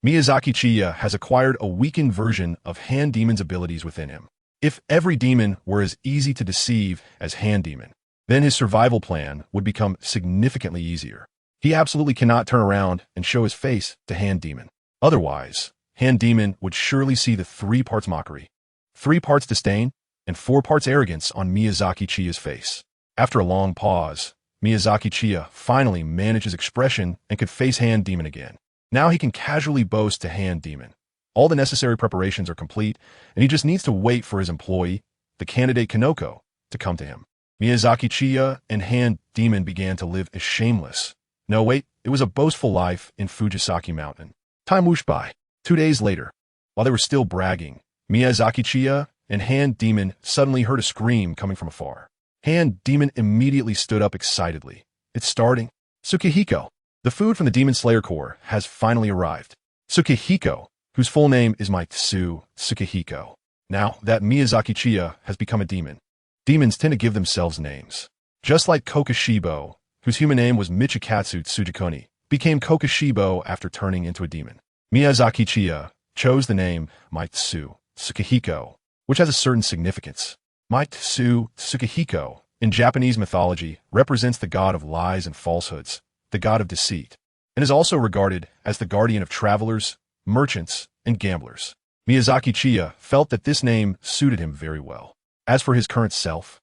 Miyazaki Chiya has acquired a weakened version of Hand Demon's abilities within him. If every demon were as easy to deceive as Hand Demon, then his survival plan would become significantly easier. He absolutely cannot turn around and show his face to Hand Demon. Otherwise, Hand Demon would surely see the 3 parts mockery, 3 parts disdain, and 4 parts arrogance on Miyazaki Chiya's face. After a long pause, Miyazaki Chiya finally managed his expression and could face Hand Demon again. Now he can casually boast to Hand Demon. All the necessary preparations are complete, and he just needs to wait for his employee, the candidate Kanoko, to come to him. Miyazaki Chiya and Hand Demon began to live a shameless, no wait, it was a boastful life in Fujisaki Mountain. Time whooshed by. 2 days later, while they were still bragging, Miyazaki Chiya and Hand Demon suddenly heard a scream coming from afar. Hand Demon immediately stood up excitedly. It's starting. Tsukihiko. The food from the Demon Slayer Corps has finally arrived. Tsukihiko, whose full name is Tsukihiko. Now that Miyazaki Chiya has become a demon, demons tend to give themselves names. Just like Kokoshibo, whose human name was Michikatsu Tsugikuni, became Kokoshibo after turning into a demon. Miyazaki Chiya chose the name Tsukihiko, which has a certain significance. Tsukihiko, in Japanese mythology, represents the god of lies and falsehoods, the god of deceit, and is also regarded as the guardian of travelers, merchants, and gamblers. Miyazaki Chiya felt that this name suited him very well. As for his current self,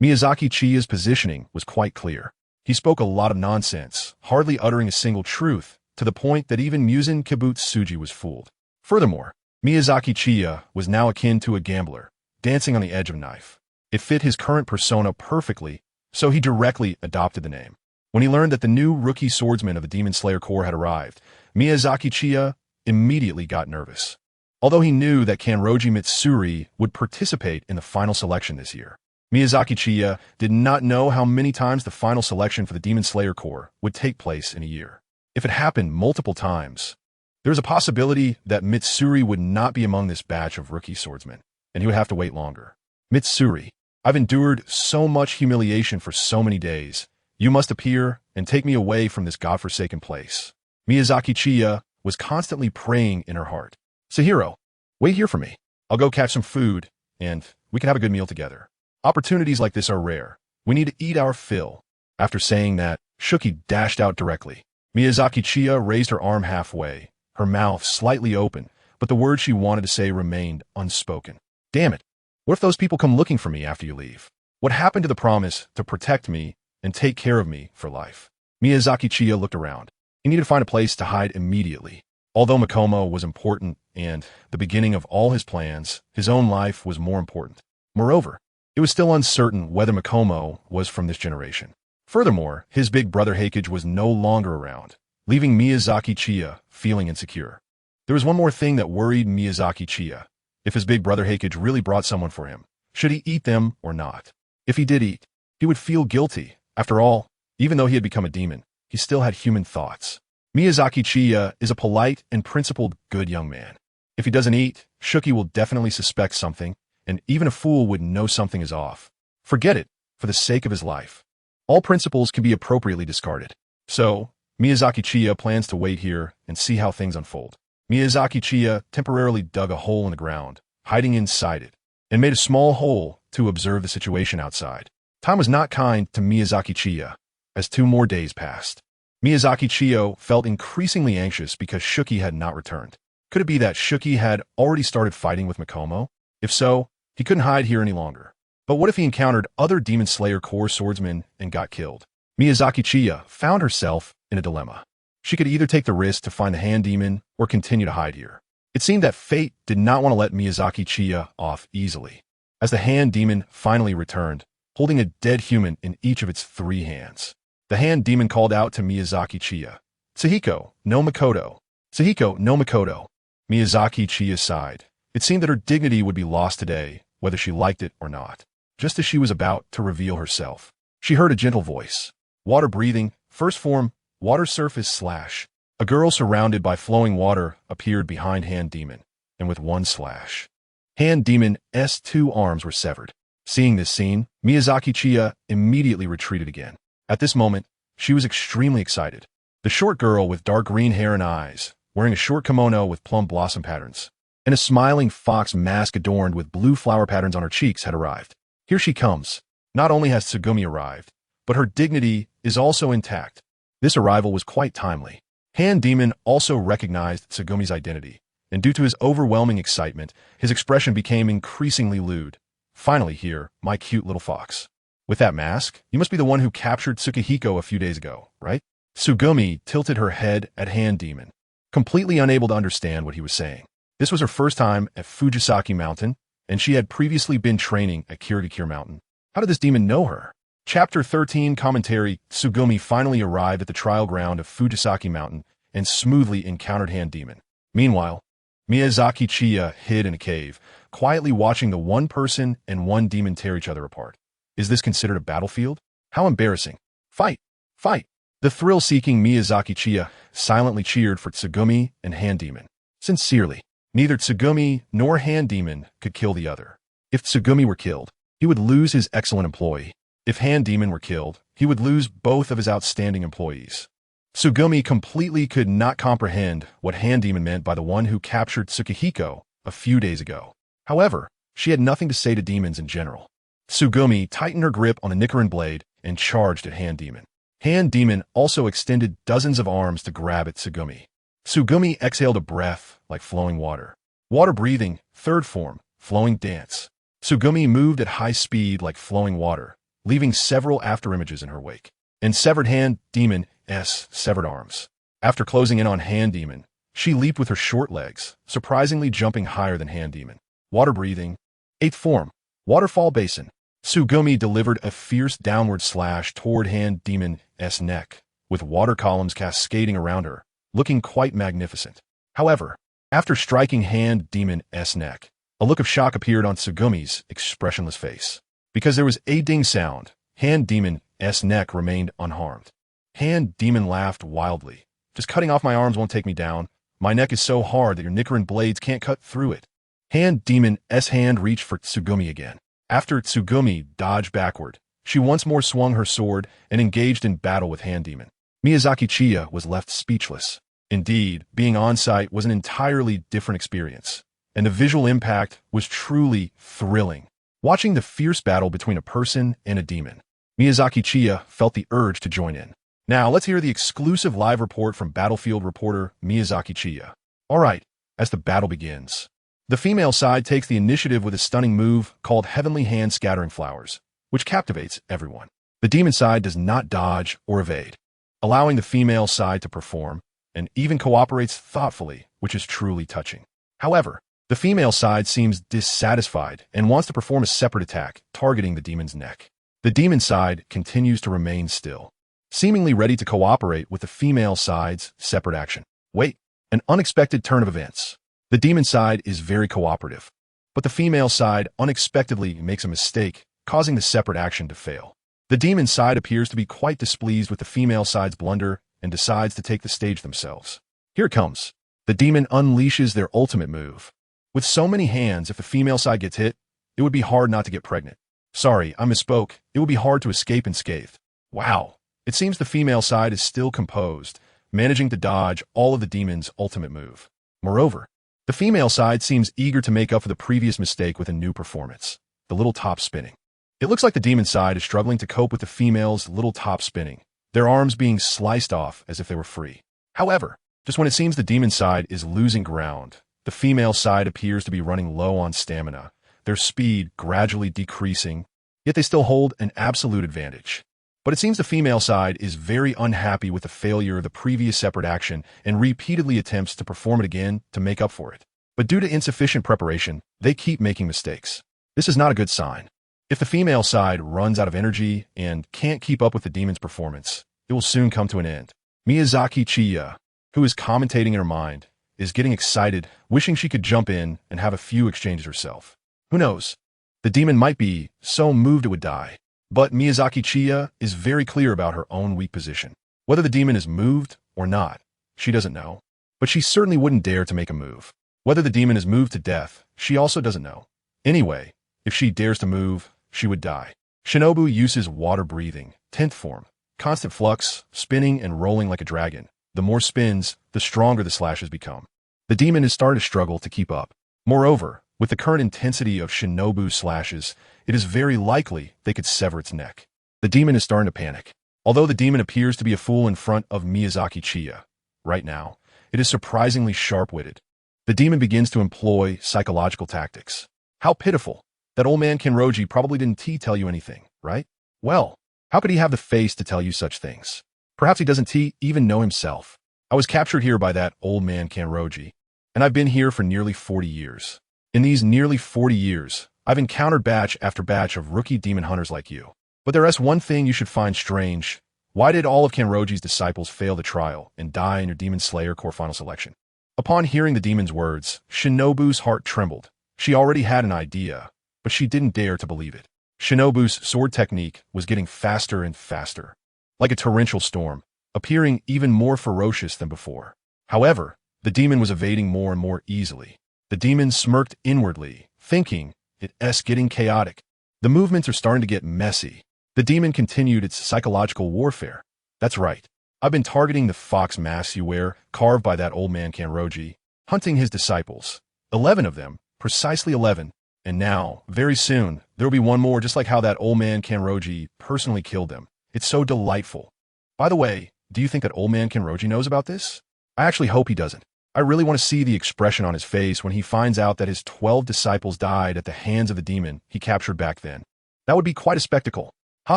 Miyazaki Chiya's positioning was quite clear. He spoke a lot of nonsense, hardly uttering a single truth, to the point that even Muzan Kibutsuji was fooled. Furthermore, Miyazaki Chiya was now akin to a gambler, dancing on the edge of a knife. It fit his current persona perfectly, so he directly adopted the name. When he learned that the new rookie swordsman of the Demon Slayer Corps had arrived, Miyazaki Chiya immediately got nervous. Although he knew that Kanroji Mitsuri would participate in the final selection this year, Miyazaki Chiya did not know how many times the final selection for the Demon Slayer Corps would take place in a year. If it happened multiple times, there was a possibility that Mitsuri would not be among this batch of rookie swordsmen, and he would have to wait longer. Mitsuri, I've endured so much humiliation for so many days. You must appear and take me away from this godforsaken place. Miyazaki Chiya was constantly praying in her heart. Sahiro, wait here for me. I'll go catch some food, and we can have a good meal together. Opportunities like this are rare. We need to eat our fill. After saying that, Shuki dashed out directly. Miyazaki Chiya raised her arm halfway, her mouth slightly open, but the words she wanted to say remained unspoken. Damn it. What if those people come looking for me after you leave? What happened to the promise to protect me and take care of me for life? Miyazaki Chiya looked around. He needed to find a place to hide immediately. Although Makomo was important and the beginning of all his plans, his own life was more important. Moreover, it was still uncertain whether Makomo was from this generation. Furthermore, his big brother Heikage was no longer around, leaving Miyazaki Chiya feeling insecure. There was one more thing that worried Miyazaki Chiya. If his big brother Heikage really brought someone for him, should he eat them or not? If he did eat, he would feel guilty. After all, even though he had become a demon, he still had human thoughts. Miyazaki Chiya is a polite and principled good young man. If he doesn't eat, Shuki will definitely suspect something, and even a fool would know something is off. Forget it, for the sake of his life. All principles can be appropriately discarded. So, Miyazaki Chiya plans to wait here and see how things unfold. Miyazaki Chiya temporarily dug a hole in the ground, hiding inside it, and made a small hole to observe the situation outside. Time was not kind to Miyazaki Chiya, as 2 more days passed. Miyazaki Chiya felt increasingly anxious because Shuki had not returned. Could it be that Shuki had already started fighting with Makomo? If so, he couldn't hide here any longer. But what if he encountered other Demon Slayer Corps swordsmen and got killed? Miyazaki Chiya found herself in a dilemma. She could either take the risk to find the Hand Demon or continue to hide here. It seemed that fate did not want to let Miyazaki Chiya off easily. As the Hand Demon finally returned, holding a dead human in each of its 3 hands, the Hand Demon called out to Miyazaki Chiya, Tsuhiko no Makoto. Tsuhiko no Makoto. Miyazaki Chiya sighed. It seemed that her dignity would be lost today, whether she liked it or not. Just as she was about to reveal herself, she heard a gentle voice. Water breathing, first form, water surface slash. A girl surrounded by flowing water appeared behind Hand Demon, and with one slash, Hand Demon's 2 arms were severed. Seeing this scene, Miyazaki Chiya immediately retreated again. At this moment, she was extremely excited. The short girl with dark green hair and eyes, wearing a short kimono with plum blossom patterns, and a smiling fox mask adorned with blue flower patterns on her cheeks had arrived. Here she comes. Not only has Tsugumi arrived, but her dignity is also intact. This arrival was quite timely. Hand Demon also recognized Tsugumi's identity, and due to his overwhelming excitement, his expression became increasingly lewd. Finally here, my cute little fox. With that mask, you must be the one who captured Tsukihiko a few days ago, right? Tsugumi tilted her head at Hand Demon, completely unable to understand what he was saying. This was her first time at Fujisawa Mountain, and she had previously been training at Kirigakure Mountain. How did this demon know her? Chapter 13 Commentary. Tsugumi finally arrived at the trial ground of Fujisawa Mountain and smoothly encountered Hand Demon. Meanwhile, Miyazaki Chiya hid in a cave, quietly watching the one person and one demon tear each other apart. Is this considered a battlefield? How embarrassing. Fight! Fight! The thrill-seeking Miyazaki Chiya silently cheered for Tsugumi and Hand Demon. Sincerely, neither Tsugumi nor Hand Demon could kill the other. If Tsugumi were killed, he would lose his excellent employee. If Hand Demon were killed, he would lose both of his outstanding employees. Tsugumi completely could not comprehend what Hand Demon meant by the one who captured Tsukihiko a few days ago. However, she had nothing to say to demons in general. Tsugumi tightened her grip on a Nikarin blade and charged at Hand Demon. Hand Demon also extended dozens of arms to grab at Tsugumi. Tsugumi exhaled a breath like flowing water. Water breathing, third form, flowing dance. Tsugumi moved at high speed like flowing water, leaving several afterimages in her wake. And severed Hand Demon's severed arms. After closing in on Hand Demon, she leaped with her short legs, surprisingly jumping higher than Hand Demon. Water breathing, eighth form, waterfall basin. Tsugumi delivered a fierce downward slash toward Hand Demon's neck, with water columns cascading around her, looking quite magnificent. However, after striking Hand Demon's neck, a look of shock appeared on Tsugumi's expressionless face. Because there was a ding sound, Hand Demon's neck remained unharmed. Hand Demon laughed wildly. Just cutting off my arms won't take me down. My neck is so hard that your Nikarin blades can't cut through it. Hand Demon's hand reached for Tsugumi again. After Tsugumi dodged backward, she once more swung her sword and engaged in battle with Hand Demon. Miyazaki Chiya was left speechless. Indeed, being on-site was an entirely different experience, and the visual impact was truly thrilling. Watching the fierce battle between a person and a demon, Miyazaki Chiya felt the urge to join in. Now, let's hear the exclusive live report from Battlefield reporter Miyazaki Chiya. Alright, as the battle begins, the female side takes the initiative with a stunning move called Heavenly Hand Scattering Flowers, which captivates everyone. The demon side does not dodge or evade, allowing the female side to perform, and even cooperates thoughtfully, which is truly touching. However, the female side seems dissatisfied and wants to perform a separate attack, targeting the demon's neck. The demon side continues to remain still, seemingly ready to cooperate with the female side's separate action. Wait, an unexpected turn of events. The demon side is very cooperative, but the female side unexpectedly makes a mistake, causing the separate action to fail. The demon side appears to be quite displeased with the female side's blunder and decides to take the stage themselves. Here it comes. The demon unleashes their ultimate move. With so many hands, if the female side gets hit, it would be hard not to get pregnant. Sorry, I misspoke. It would be hard to escape unscathed. Wow. It seems the female side is still composed, managing to dodge all of the demon's ultimate move. Moreover, the female side seems eager to make up for the previous mistake with a new performance, the little top spinning. It looks like the demon side is struggling to cope with the female's little top spinning, their arms being sliced off as if they were free. However, just when it seems the demon side is losing ground, the female side appears to be running low on stamina, their speed gradually decreasing, yet they still hold an absolute advantage. But it seems the female side is very unhappy with the failure of the previous separate action and repeatedly attempts to perform it again to make up for it. But due to insufficient preparation, they keep making mistakes. This is not a good sign. If the female side runs out of energy and can't keep up with the demon's performance, it will soon come to an end. Miyazaki Chiya, who is commentating in her mind, is getting excited, wishing she could jump in and have a few exchanges herself. Who knows? The demon might be so moved it would die. But Miyazaki Chiya is very clear about her own weak position. Whether the demon is moved or not, she doesn't know. But she certainly wouldn't dare to make a move. Whether the demon is moved to death, she also doesn't know. Anyway, if she dares to move, she would die. Shinobu uses water breathing, 10th form, constant flux, spinning and rolling like a dragon. The more spins, the stronger the slashes become. The demon is starting to struggle to keep up. Moreover, with the current intensity of Shinobu's slashes, it is very likely they could sever its neck. The demon is starting to panic. Although the demon appears to be a fool in front of Miyazaki Chiya, right now, it is surprisingly sharp-witted. The demon begins to employ psychological tactics. How pitiful. That old man Kenroji probably didn't tell you anything, right? Well, how could he have the face to tell you such things? Perhaps he doesn't even know himself. I was captured here by that old man Kenroji, and I've been here for nearly 40 years. In these nearly 40 years, I've encountered batch after batch of rookie demon hunters like you. But there is one thing you should find strange. Why did all of Kenroji's disciples fail the trial and die in your Demon Slayer Core Final Selection? Upon hearing the demon's words, Shinobu's heart trembled. She already had an idea, but she didn't dare to believe it. Shinobu's sword technique was getting faster and faster, like a torrential storm, appearing even more ferocious than before. However, the demon was evading more and more easily. The demon smirked inwardly, thinking, it's getting chaotic. The movements are starting to get messy. The demon continued its psychological warfare. That's right. I've been targeting the fox masks you wear, carved by that old man Kenroji, hunting his disciples. 11 of them, precisely 11. And now, very soon, there will be one more just like how that old man Kenroji personally killed them. It's so delightful. By the way, do you think that old man Kenroji knows about this? I actually hope he doesn't. I really want to see the expression on his face when he finds out that his 12 disciples died at the hands of the demon he captured back then. That would be quite a spectacle. Ha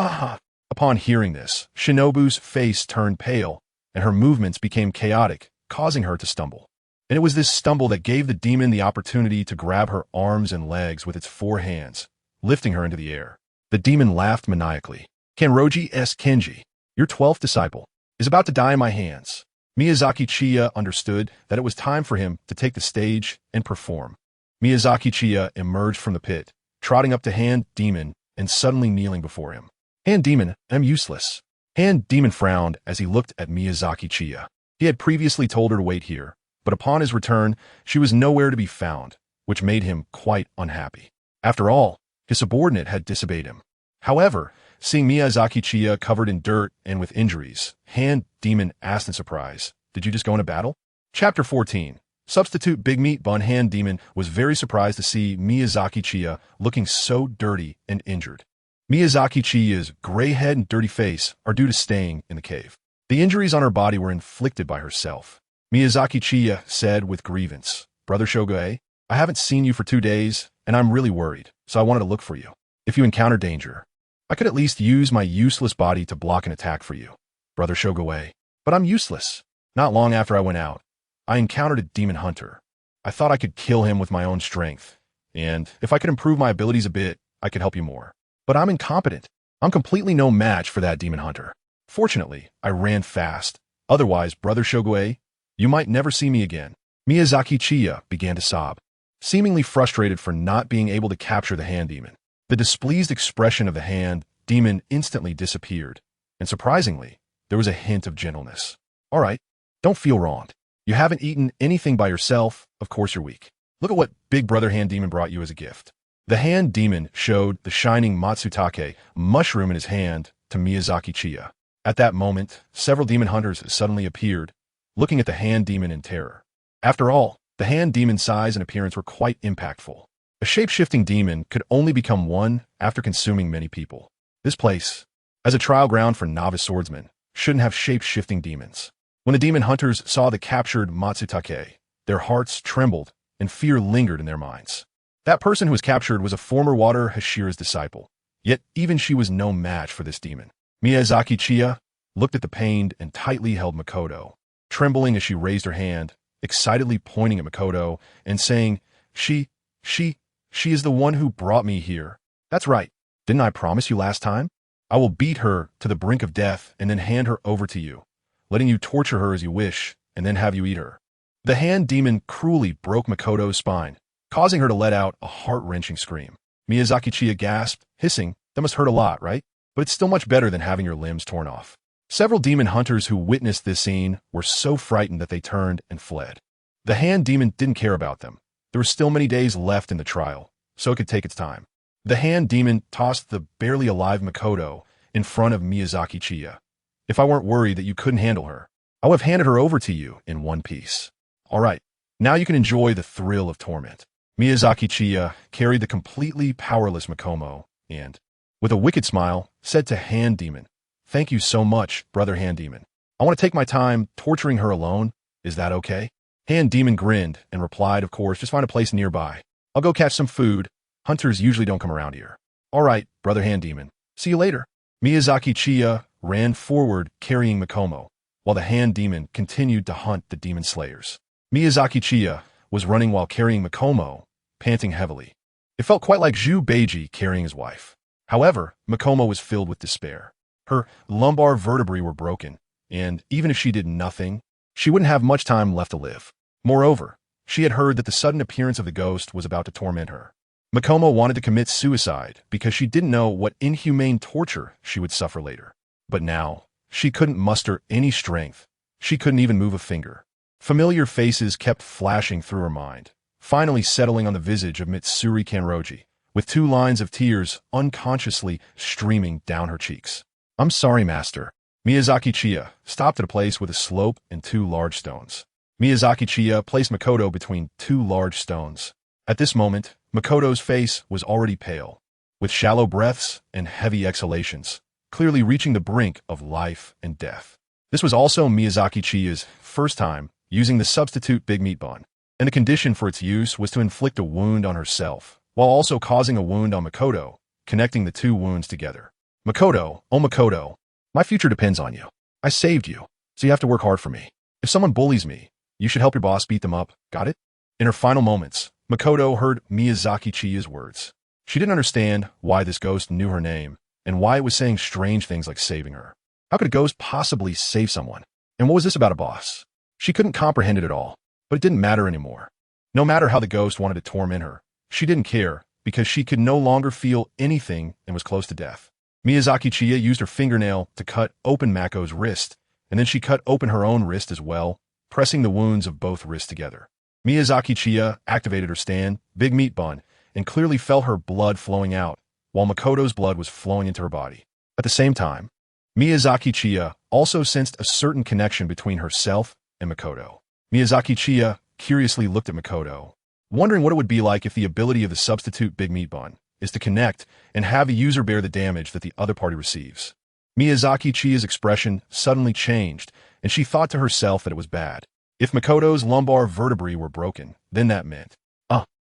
ha ha. Upon hearing this, Shinobu's face turned pale, and her movements became chaotic, causing her to stumble. And it was this stumble that gave the demon the opportunity to grab her arms and legs with its 4 hands, lifting her into the air. The demon laughed maniacally. Kenroji-s Kenji, your 12th disciple, is about to die in my hands. Miyazaki Chiya understood that it was time for him to take the stage and perform. Miyazaki Chiya emerged from the pit, trotting up to Hand Demon and suddenly kneeling before him. Hand Demon, I'm useless. Hand Demon frowned as he looked at Miyazaki Chiya. He had previously told her to wait here, but upon his return, she was nowhere to be found, which made him quite unhappy. After all, his subordinate had disobeyed him. However, seeing Miyazaki Chiya covered in dirt and with injuries, Hand Demon asked in surprise, did you just go into battle? Chapter 14. Substitute Big Meat Bun. Hand Demon was very surprised to see Miyazaki Chiya looking so dirty and injured. Miyazaki Chiya's gray head and dirty face are due to staying in the cave. The injuries on her body were inflicted by herself. Miyazaki Chiya said with grievance, Brother Shogue, I haven't seen you for 2 days, and I'm really worried, so I wanted to look for you. If you encounter danger, I could at least use my useless body to block an attack for you, Brother Shogue. But I'm useless. Not long after I went out, I encountered a demon hunter. I thought I could kill him with my own strength, and if I could improve my abilities a bit, I could help you more. But I'm incompetent. I'm completely no match for that demon hunter. Fortunately, I ran fast. Otherwise, Brother Shogue, you might never see me again. Miyazaki Chiya began to sob, seemingly frustrated for not being able to capture the hand demon. The displeased expression of the hand demon instantly disappeared, and surprisingly, there was a hint of gentleness. All right, don't feel wronged. You haven't eaten anything by yourself, of course you're weak. Look at what Big Brother Hand Demon brought you as a gift. The hand demon showed the shining Matsutake mushroom in his hand to Miyazaki Chiya. At that moment, several demon hunters suddenly appeared, looking at the hand demon in terror. After all, the hand demon's size and appearance were quite impactful. A shape-shifting demon could only become one after consuming many people. This place, as a trial ground for novice swordsmen, shouldn't have shape-shifting demons. When the demon hunters saw the captured Matsutake, their hearts trembled and fear lingered in their minds. That person who was captured was a former Water Hashira's disciple, yet even she was no match for this demon. Miyazaki Chiya looked at the pained and tightly held Makoto, trembling as she raised her hand, excitedly pointing at Makoto and saying, She is the one who brought me here. That's right. Didn't I promise you last time? I will beat her to the brink of death and then hand her over to you, letting you torture her as you wish and then have you eat her. The hand demon cruelly broke Makoto's spine, causing her to let out a heart-wrenching scream. Miyazaki Chiya gasped, hissing, that must hurt a lot, right? But it's still much better than having your limbs torn off. Several demon hunters who witnessed this scene were so frightened that they turned and fled. The hand demon didn't care about them. There were still many days left in the trial, so it could take its time. The hand demon tossed the barely alive Makoto in front of Miyazaki Chiya. If I weren't worried that you couldn't handle her, I would have handed her over to you in one piece. All right, now you can enjoy the thrill of torment. Miyazaki Chiya carried the completely powerless Makomo and, with a wicked smile, said to Hand Demon, "Thank you so much, brother Hand Demon. I want to take my time torturing her alone. Is that okay?" Hand Demon grinned and replied, "Of course, just find a place nearby. I'll go catch some food. Hunters usually don't come around here." "All right, brother Hand Demon. See you later." Miyazaki Chiya ran forward carrying Makomo, while the Hand Demon continued to hunt the demon slayers. Miyazaki Chiya was running while carrying Makomo, panting heavily. It felt quite like Zhu Beiji carrying his wife. However, Makomo was filled with despair. Her lumbar vertebrae were broken, and even if she did nothing, she wouldn't have much time left to live. Moreover, she had heard that the sudden appearance of the ghost was about to torment her. Makomo wanted to commit suicide because she didn't know what inhumane torture she would suffer later. But now, she couldn't muster any strength. She couldn't even move a finger. Familiar faces kept flashing through her mind, finally settling on the visage of Mitsuri Kanroji, with 2 lines of tears unconsciously streaming down her cheeks. "I'm sorry, master." Miyazaki Chiya stopped at a place with a slope and 2 large stones. Miyazaki Chiya placed Makoto between 2 large stones. At this moment, Makoto's face was already pale, with shallow breaths and heavy exhalations, clearly reaching the brink of life and death. This was also Miyazaki Chiya's first time using the substitute big meat bun, and the condition for its use was to inflict a wound on herself, while also causing a wound on Makoto, connecting the 2 wounds together. "Makoto, oh Makoto, my future depends on you. I saved you, so you have to work hard for me. If someone bullies me, you should help your boss beat them up, got it?" In her final moments, Makoto heard Miyazaki Chiya's words. She didn't understand why this ghost knew her name, and why it was saying strange things like saving her. How could a ghost possibly save someone? And what was this about a boss? She couldn't comprehend it at all, but it didn't matter anymore. No matter how the ghost wanted to torment her, she didn't care, because she could no longer feel anything and was close to death. Miyazaki Chiya used her fingernail to cut open Mako's wrist, and then she cut open her own wrist as well, pressing the wounds of both wrists together. Miyazaki Chiya activated her stand, big meat bun, and clearly felt her blood flowing out, while Makoto's blood was flowing into her body. At the same time, Miyazaki Chiya also sensed a certain connection between herself and Makoto. Miyazaki Chiya curiously looked at Makoto, wondering what it would be like if the ability of the substitute big meat bun is to connect and have the user bear the damage that the other party receives. Miyazaki Chiya's expression suddenly changed, and she thought to herself that it was bad. If Makoto's lumbar vertebrae were broken, then that meant,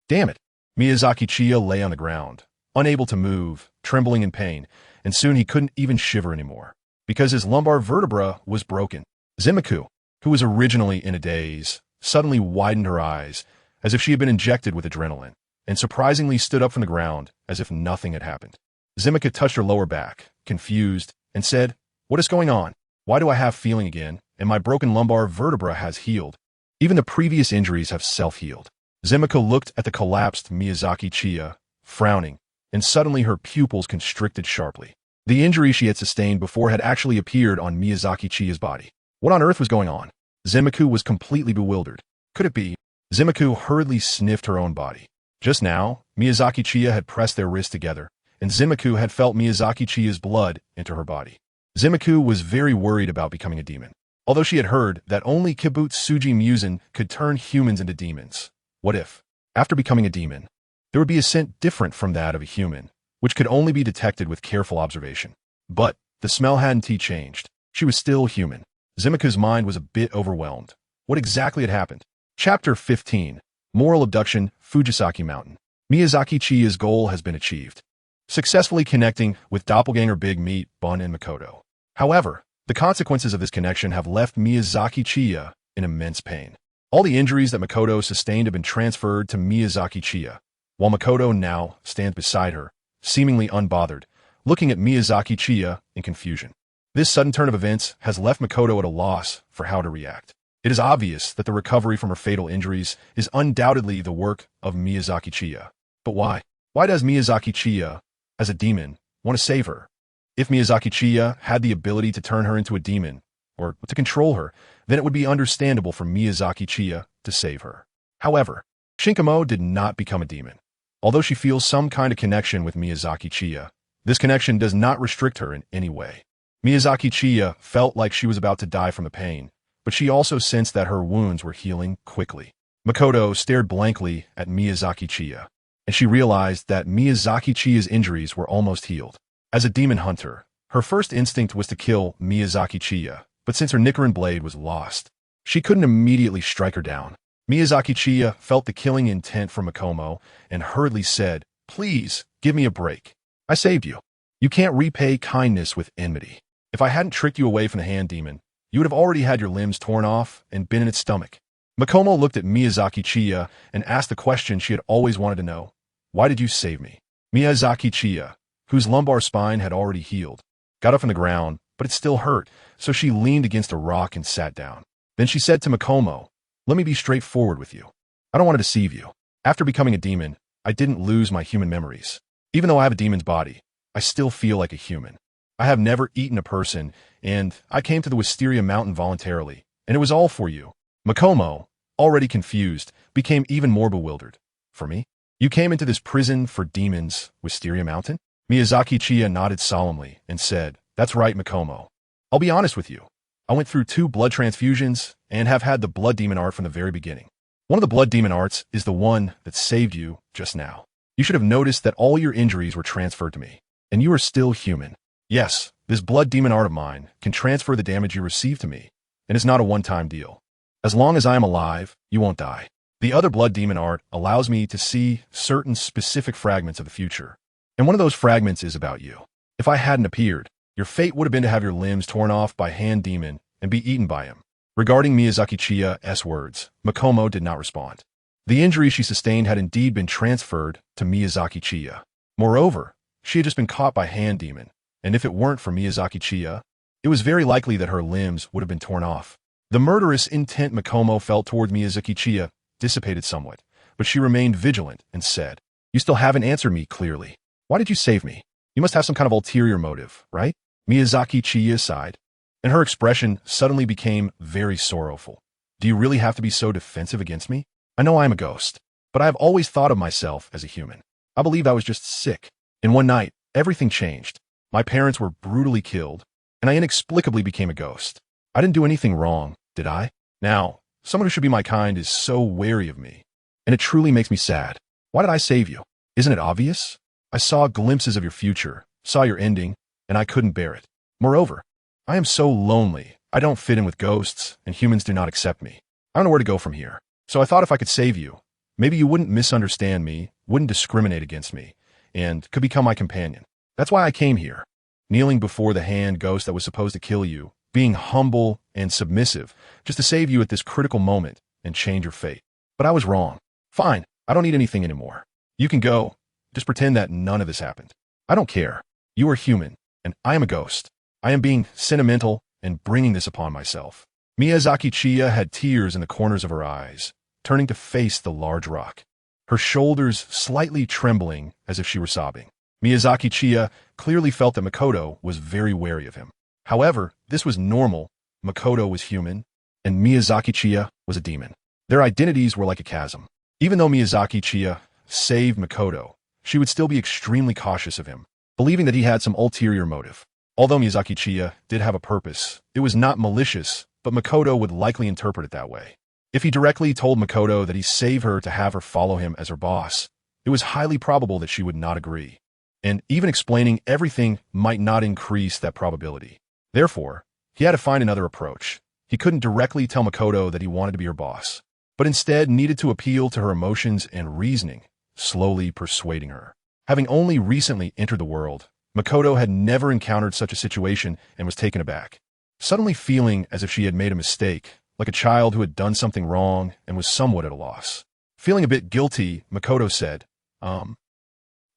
damn it. Miyazaki Chiya lay on the ground, unable to move, trembling in pain, and soon he couldn't even shiver anymore, because his lumbar vertebra was broken. Zimiku, who was originally in a daze, suddenly widened her eyes, as if she had been injected with adrenaline, and surprisingly stood up from the ground as if nothing had happened. Zimiku touched her lower back, confused, and said, "What is going on? Why do I have feeling again, and my broken lumbar vertebra has healed? Even the previous injuries have self-healed." Zimiku looked at the collapsed Miyazaki Chiya, frowning, and suddenly her pupils constricted sharply. The injury she had sustained before had actually appeared on Miyazaki Chiya's body. What on earth was going on? Zimiku was completely bewildered. Could it be? Zimiku hurriedly sniffed her own body. Just now, Miyazaki Chiya had pressed their wrists together, and Zimiku had felt Miyazaki Chiya's blood enter her body. Zimiku was very worried about becoming a demon, although she had heard that only Kibutsuji Muzan could turn humans into demons. What if, after becoming a demon, there would be a scent different from that of a human, which could only be detected with careful observation? But the smell hadn't changed. She was still human. Zimiku's mind was a bit overwhelmed. What exactly had happened? Chapter 15. Moral Abduction, Fujisawa Mountain. Miyazaki Chiya's goal has been achieved, successfully connecting with Doppelganger Big Meat, Bun, and Makoto. However, the consequences of this connection have left Miyazaki Chiya in immense pain. All the injuries that Makoto sustained have been transferred to Miyazaki Chiya, while Makoto now stands beside her, seemingly unbothered, looking at Miyazaki Chiya in confusion. This sudden turn of events has left Makoto at a loss for how to react. It is obvious that the recovery from her fatal injuries is undoubtedly the work of Miyazaki Chiya. But why? Why does Miyazaki Chiya, as a demon, want to save her? If Miyazaki Chiya had the ability to turn her into a demon, or to control her, then it would be understandable for Miyazaki Chiya to save her. However, Shinkamou did not become a demon. Although she feels some kind of connection with Miyazaki Chiya, this connection does not restrict her in any way. Miyazaki Chiya felt like she was about to die from the pain, but she also sensed that her wounds were healing quickly. Makoto stared blankly at Miyazaki Chiya, and she realized that Miyazaki Chiya's injuries were almost healed. As a demon hunter, her first instinct was to kill Miyazaki Chiya, but since her Nichiren blade was lost, she couldn't immediately strike her down. Miyazaki Chiya felt the killing intent from Makomo and hurriedly said, "Please, give me a break. I saved you. You can't repay kindness with enmity. If I hadn't tricked you away from the hand demon, you would have already had your limbs torn off and been in its stomach." Makomo looked at Miyazaki Chiya and asked the question she had always wanted to know. "Why did you save me?" Miyazaki Chiya, whose lumbar spine had already healed, got up from the ground, but it still hurt, so she leaned against a rock and sat down. Then she said to Makomo, "Let me be straightforward with you. I don't want to deceive you. After becoming a demon, I didn't lose my human memories. Even though I have a demon's body, I still feel like a human. I have never eaten a person, and I came to the Wisteria Mountain voluntarily, and it was all for you." Makomo, already confused, became even more bewildered. "For me? You came into this prison for demons, Wisteria Mountain?" Miyazaki Chiya nodded solemnly and said, "That's right, Makomo. I'll be honest with you. I went through 2 blood transfusions and have had the blood demon art from the very beginning. One of the blood demon arts is the one that saved you just now. You should have noticed that all your injuries were transferred to me, and you are still human. Yes, this blood demon art of mine can transfer the damage you received to me, and it's not a one-time deal. As long as I am alive, you won't die. The other blood demon art allows me to see certain specific fragments of the future, and one of those fragments is about you. If I hadn't appeared, your fate would have been to have your limbs torn off by hand demon and be eaten by him." Regarding Miyazaki Chiya's words, Makomo did not respond. The injury she sustained had indeed been transferred to Miyazaki Chiya. Moreover, she had just been caught by hand demon, and if it weren't for Miyazaki Chiya, it was very likely that her limbs would have been torn off. The murderous intent Makomo felt toward Miyazaki Chiya dissipated somewhat, but she remained vigilant and said, "You still haven't answered me clearly. Why did you save me? You must have some kind of ulterior motive, right?" Miyazaki Chiya sighed, and her expression suddenly became very sorrowful. "Do you really have to be so defensive against me? I know I am a ghost, but I have always thought of myself as a human. I believe I was just sick. In one night, everything changed. My parents were brutally killed, and I inexplicably became a ghost. I didn't do anything wrong, did I? Now, someone who should be my kind is so wary of me, and it truly makes me sad. Why did I save you? Isn't it obvious? I saw glimpses of your future, saw your ending, and I couldn't bear it. Moreover, I am so lonely. I don't fit in with ghosts, and humans do not accept me. I don't know where to go from here. So I thought if I could save you, maybe you wouldn't misunderstand me, wouldn't discriminate against me, and could become my companion. That's why I came here, kneeling before the hand ghost that was supposed to kill you, being humble and submissive, just to save you at this critical moment and change your fate. But I was wrong. Fine, I don't need anything anymore. You can go. Just pretend that none of this happened. I don't care. You are human, and I am a ghost. I am being sentimental and bringing this upon myself." Miyazaki Chiya had tears in the corners of her eyes, turning to face the large rock, her shoulders slightly trembling as if she were sobbing. Miyazaki Chiya clearly felt that Makoto was very wary of him. However, this was normal. Makoto was human, and Miyazaki Chiya was a demon. Their identities were like a chasm. Even though Miyazaki Chiya saved Makoto, she would still be extremely cautious of him, believing that he had some ulterior motive. Although Miyazaki Chiya did have a purpose, it was not malicious, but Makoto would likely interpret it that way. If he directly told Makoto that he saved her to have her follow him as her boss, it was highly probable that she would not agree. And even explaining everything might not increase that probability. Therefore, he had to find another approach. He couldn't directly tell Makoto that he wanted to be her boss, but instead needed to appeal to her emotions and reasoning, slowly persuading her. Having only recently entered the world, Makoto had never encountered such a situation and was taken aback, suddenly feeling as if she had made a mistake, like a child who had done something wrong and was somewhat at a loss. Feeling a bit guilty, Makoto said, I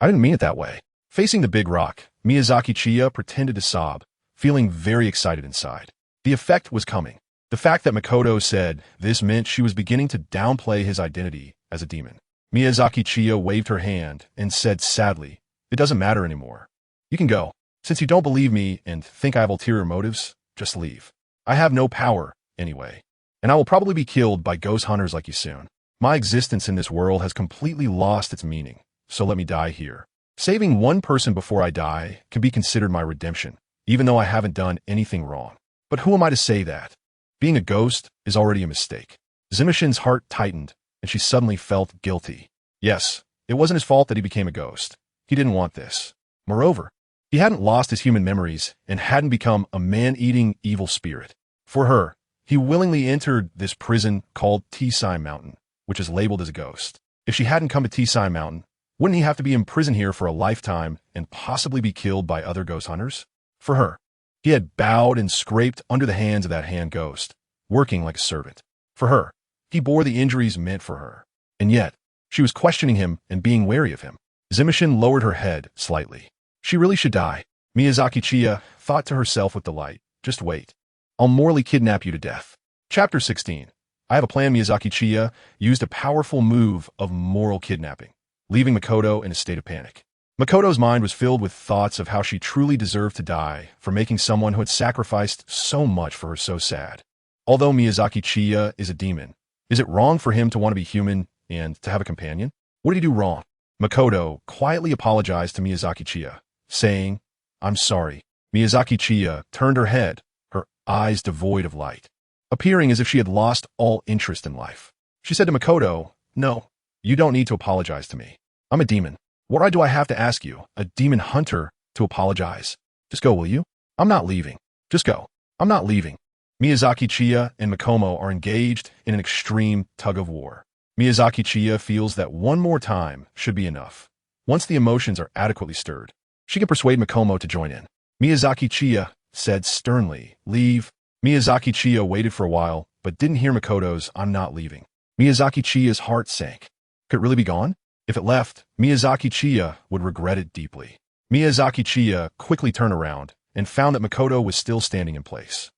didn't mean it that way." Facing the big rock, Miyazaki Chiya pretended to sob, feeling very excited inside. The effect was coming. The fact that Makoto said this meant she was beginning to downplay his identity as a demon. Miyazaki Chiya waved her hand and said sadly, "It doesn't matter anymore. You can go. Since you don't believe me and think I have ulterior motives, just leave. I have no power, anyway, and I will probably be killed by ghost hunters like you soon. My existence in this world has completely lost its meaning. so let me die here. Saving one person before I die can be considered my redemption, even though I haven't done anything wrong. But who am I to say that? Being a ghost is already a mistake. Zimishin's heart tightened, and she suddenly felt guilty. Yes, it wasn't his fault that he became a ghost. He didn't want this. Moreover, he hadn't lost his human memories and hadn't become a man-eating evil spirit. For her, he willingly entered this prison called Wisteria Mountain, which is labeled as a ghost. If she hadn't come to Wisteria Mountain, wouldn't he have to be imprisoned here for a lifetime and possibly be killed by other ghost hunters? For her, he had bowed and scraped under the hands of that hand ghost, working like a servant. For her, he bore the injuries meant for her. And yet, she was questioning him and being wary of him. Zimishin lowered her head slightly. She really should die. Miyazaki Chiya thought to herself with delight. Just wait. I'll morally kidnap you to death. Chapter 16. I have a plan. Miyazaki Chiya used a powerful move of moral kidnapping, leaving Makoto in a state of panic. Makoto's mind was filled with thoughts of how she truly deserved to die for making someone who had sacrificed so much for her so sad. Although Miyazaki Chiya is a demon, is it wrong for him to want to be human and to have a companion? What did he do wrong? Makoto quietly apologized to Miyazaki Chiya, saying, I'm sorry. Miyazaki Chiya turned her head, her eyes devoid of light, appearing as if she had lost all interest in life. She said to Makoto, No, you don't need to apologize to me. I'm a demon. Why do I have to ask you, a demon hunter, to apologize? Just go, will you? I'm not leaving. Just go. I'm not leaving. Miyazaki Chiya and Makomo are engaged in an extreme tug-of-war. Miyazaki Chiya feels that one more time should be enough. Once the emotions are adequately stirred, she can persuade Makomo to join in. Miyazaki Chiya said sternly, Leave. Miyazaki Chiya waited for a while, but didn't hear Makoto's I'm not leaving. Miyazaki Chiya's heart sank. Could it really be gone? If it left, Miyazaki Chiya would regret it deeply. Miyazaki Chiya quickly turned around and found that Makoto was still standing in place.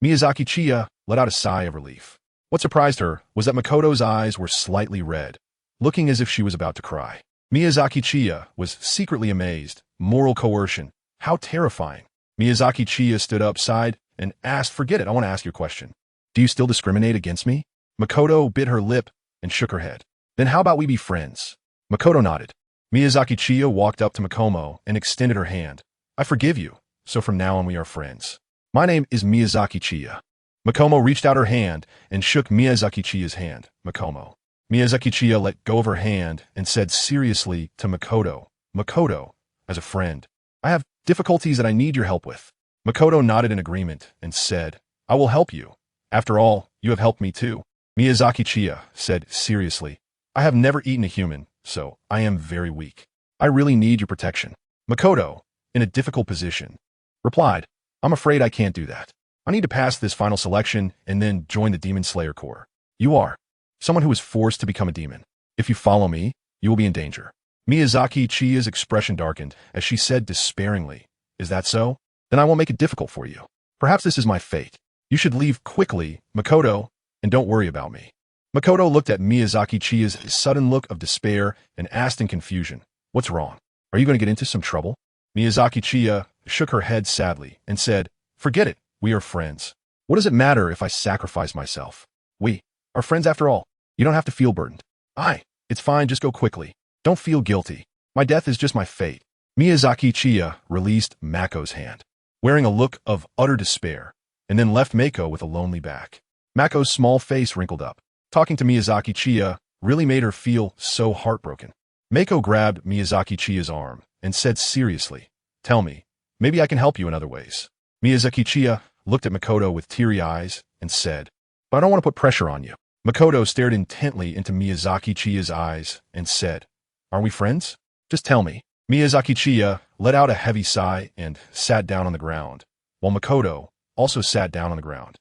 Miyazaki Chiya let out a sigh of relief. What surprised her was that Makoto's eyes were slightly red, looking as if she was about to cry. Miyazaki Chiya was secretly amazed. Moral coercion. How terrifying. Miyazaki Chiya stood up, sighed, and asked, Forget it, I want to ask you a question. Do you still discriminate against me? Makoto bit her lip and shook her head. Then how about we be friends? Makoto nodded. Miyazaki Chiya walked up to Makomo and extended her hand. I forgive you, so from now on we are friends. My name is Miyazaki Chiya. Makomo reached out her hand and shook Miyazaki Chiya's hand. Makomo. Miyazaki Chiya let go of her hand and said seriously to Makoto, Makoto, as a friend, I have difficulties that I need your help with. Makoto nodded in agreement and said, I will help you. After all, you have helped me too. Miyazaki Chiya said seriously, I have never eaten a human, so I am very weak. I really need your protection. Makoto, in a difficult position, replied, I'm afraid I can't do that. I need to pass this final selection and then join the Demon Slayer Corps. You are someone who is forced to become a demon. If you follow me, you will be in danger. Miyazaki Chiya's expression darkened as she said despairingly, Is that so? Then I will make it difficult for you. Perhaps this is my fate. You should leave quickly, Makoto, and don't worry about me. Makoto looked at Miyazaki Chiya's sudden look of despair and asked in confusion, What's wrong? Are you going to get into some trouble? Miyazaki Chiya shook her head sadly and said, Forget it, we are friends. What does it matter if I sacrifice myself? We are friends after all. You don't have to feel burdened. It's fine, just go quickly. Don't feel guilty. My death is just my fate. Miyazaki Chiya released Mako's hand, wearing a look of utter despair, and then left Mako with a lonely back. Mako's small face wrinkled up. Talking to Miyazaki Chiya really made her feel so heartbroken. Mako grabbed Miyazaki Chiya's arm and said seriously, Tell me, maybe I can help you in other ways. Miyazaki Chiya looked at Makoto with teary eyes and said, But I don't want to put pressure on you. Makoto stared intently into Miyazaki Chiya's eyes and said, Are we friends? Just tell me. Miyazaki Chiya let out a heavy sigh and sat down on the ground, while Makoto also sat down on the ground.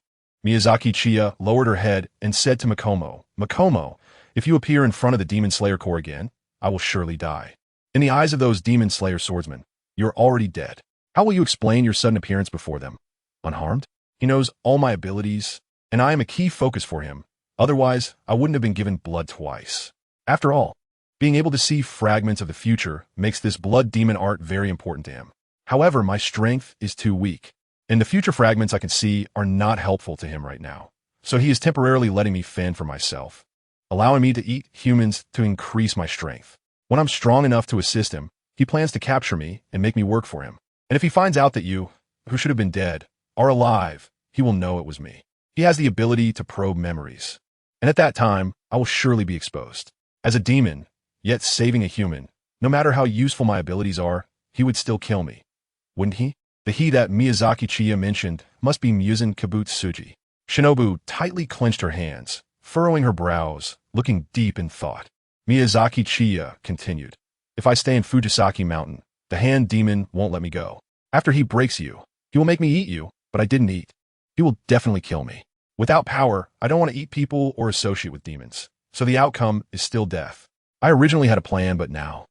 Miyazaki Chiya lowered her head and said to Makomo, Makomo, if you appear in front of the Demon Slayer Corps again, I will surely die. In the eyes of those Demon Slayer swordsmen, you are already dead. How will you explain your sudden appearance before them? Unharmed? He knows all my abilities, and I am a key focus for him. Otherwise, I wouldn't have been given blood twice. After all, being able to see fragments of the future makes this blood demon art very important to him. However, my strength is too weak, and the future fragments I can see are not helpful to him right now. So he is temporarily letting me fend for myself, allowing me to eat humans to increase my strength. When I'm strong enough to assist him, he plans to capture me and make me work for him. And if he finds out that you, who should have been dead, are alive, he will know it was me. He has the ability to probe memories. And at that time, I will surely be exposed. As a demon, yet saving a human, no matter how useful my abilities are, he would still kill me. Wouldn't he? The he that Miyazaki Chiya mentioned must be Muzan Kibutsuji. Shinobu tightly clenched her hands, furrowing her brows, looking deep in thought. Miyazaki Chiya continued, if I stay in Fujisaki Mountain, the hand demon won't let me go. After he breaks you, he will make me eat you, but I didn't eat. He will definitely kill me. Without power, I don't want to eat people or associate with demons, so the outcome is still death. I originally had a plan, but now.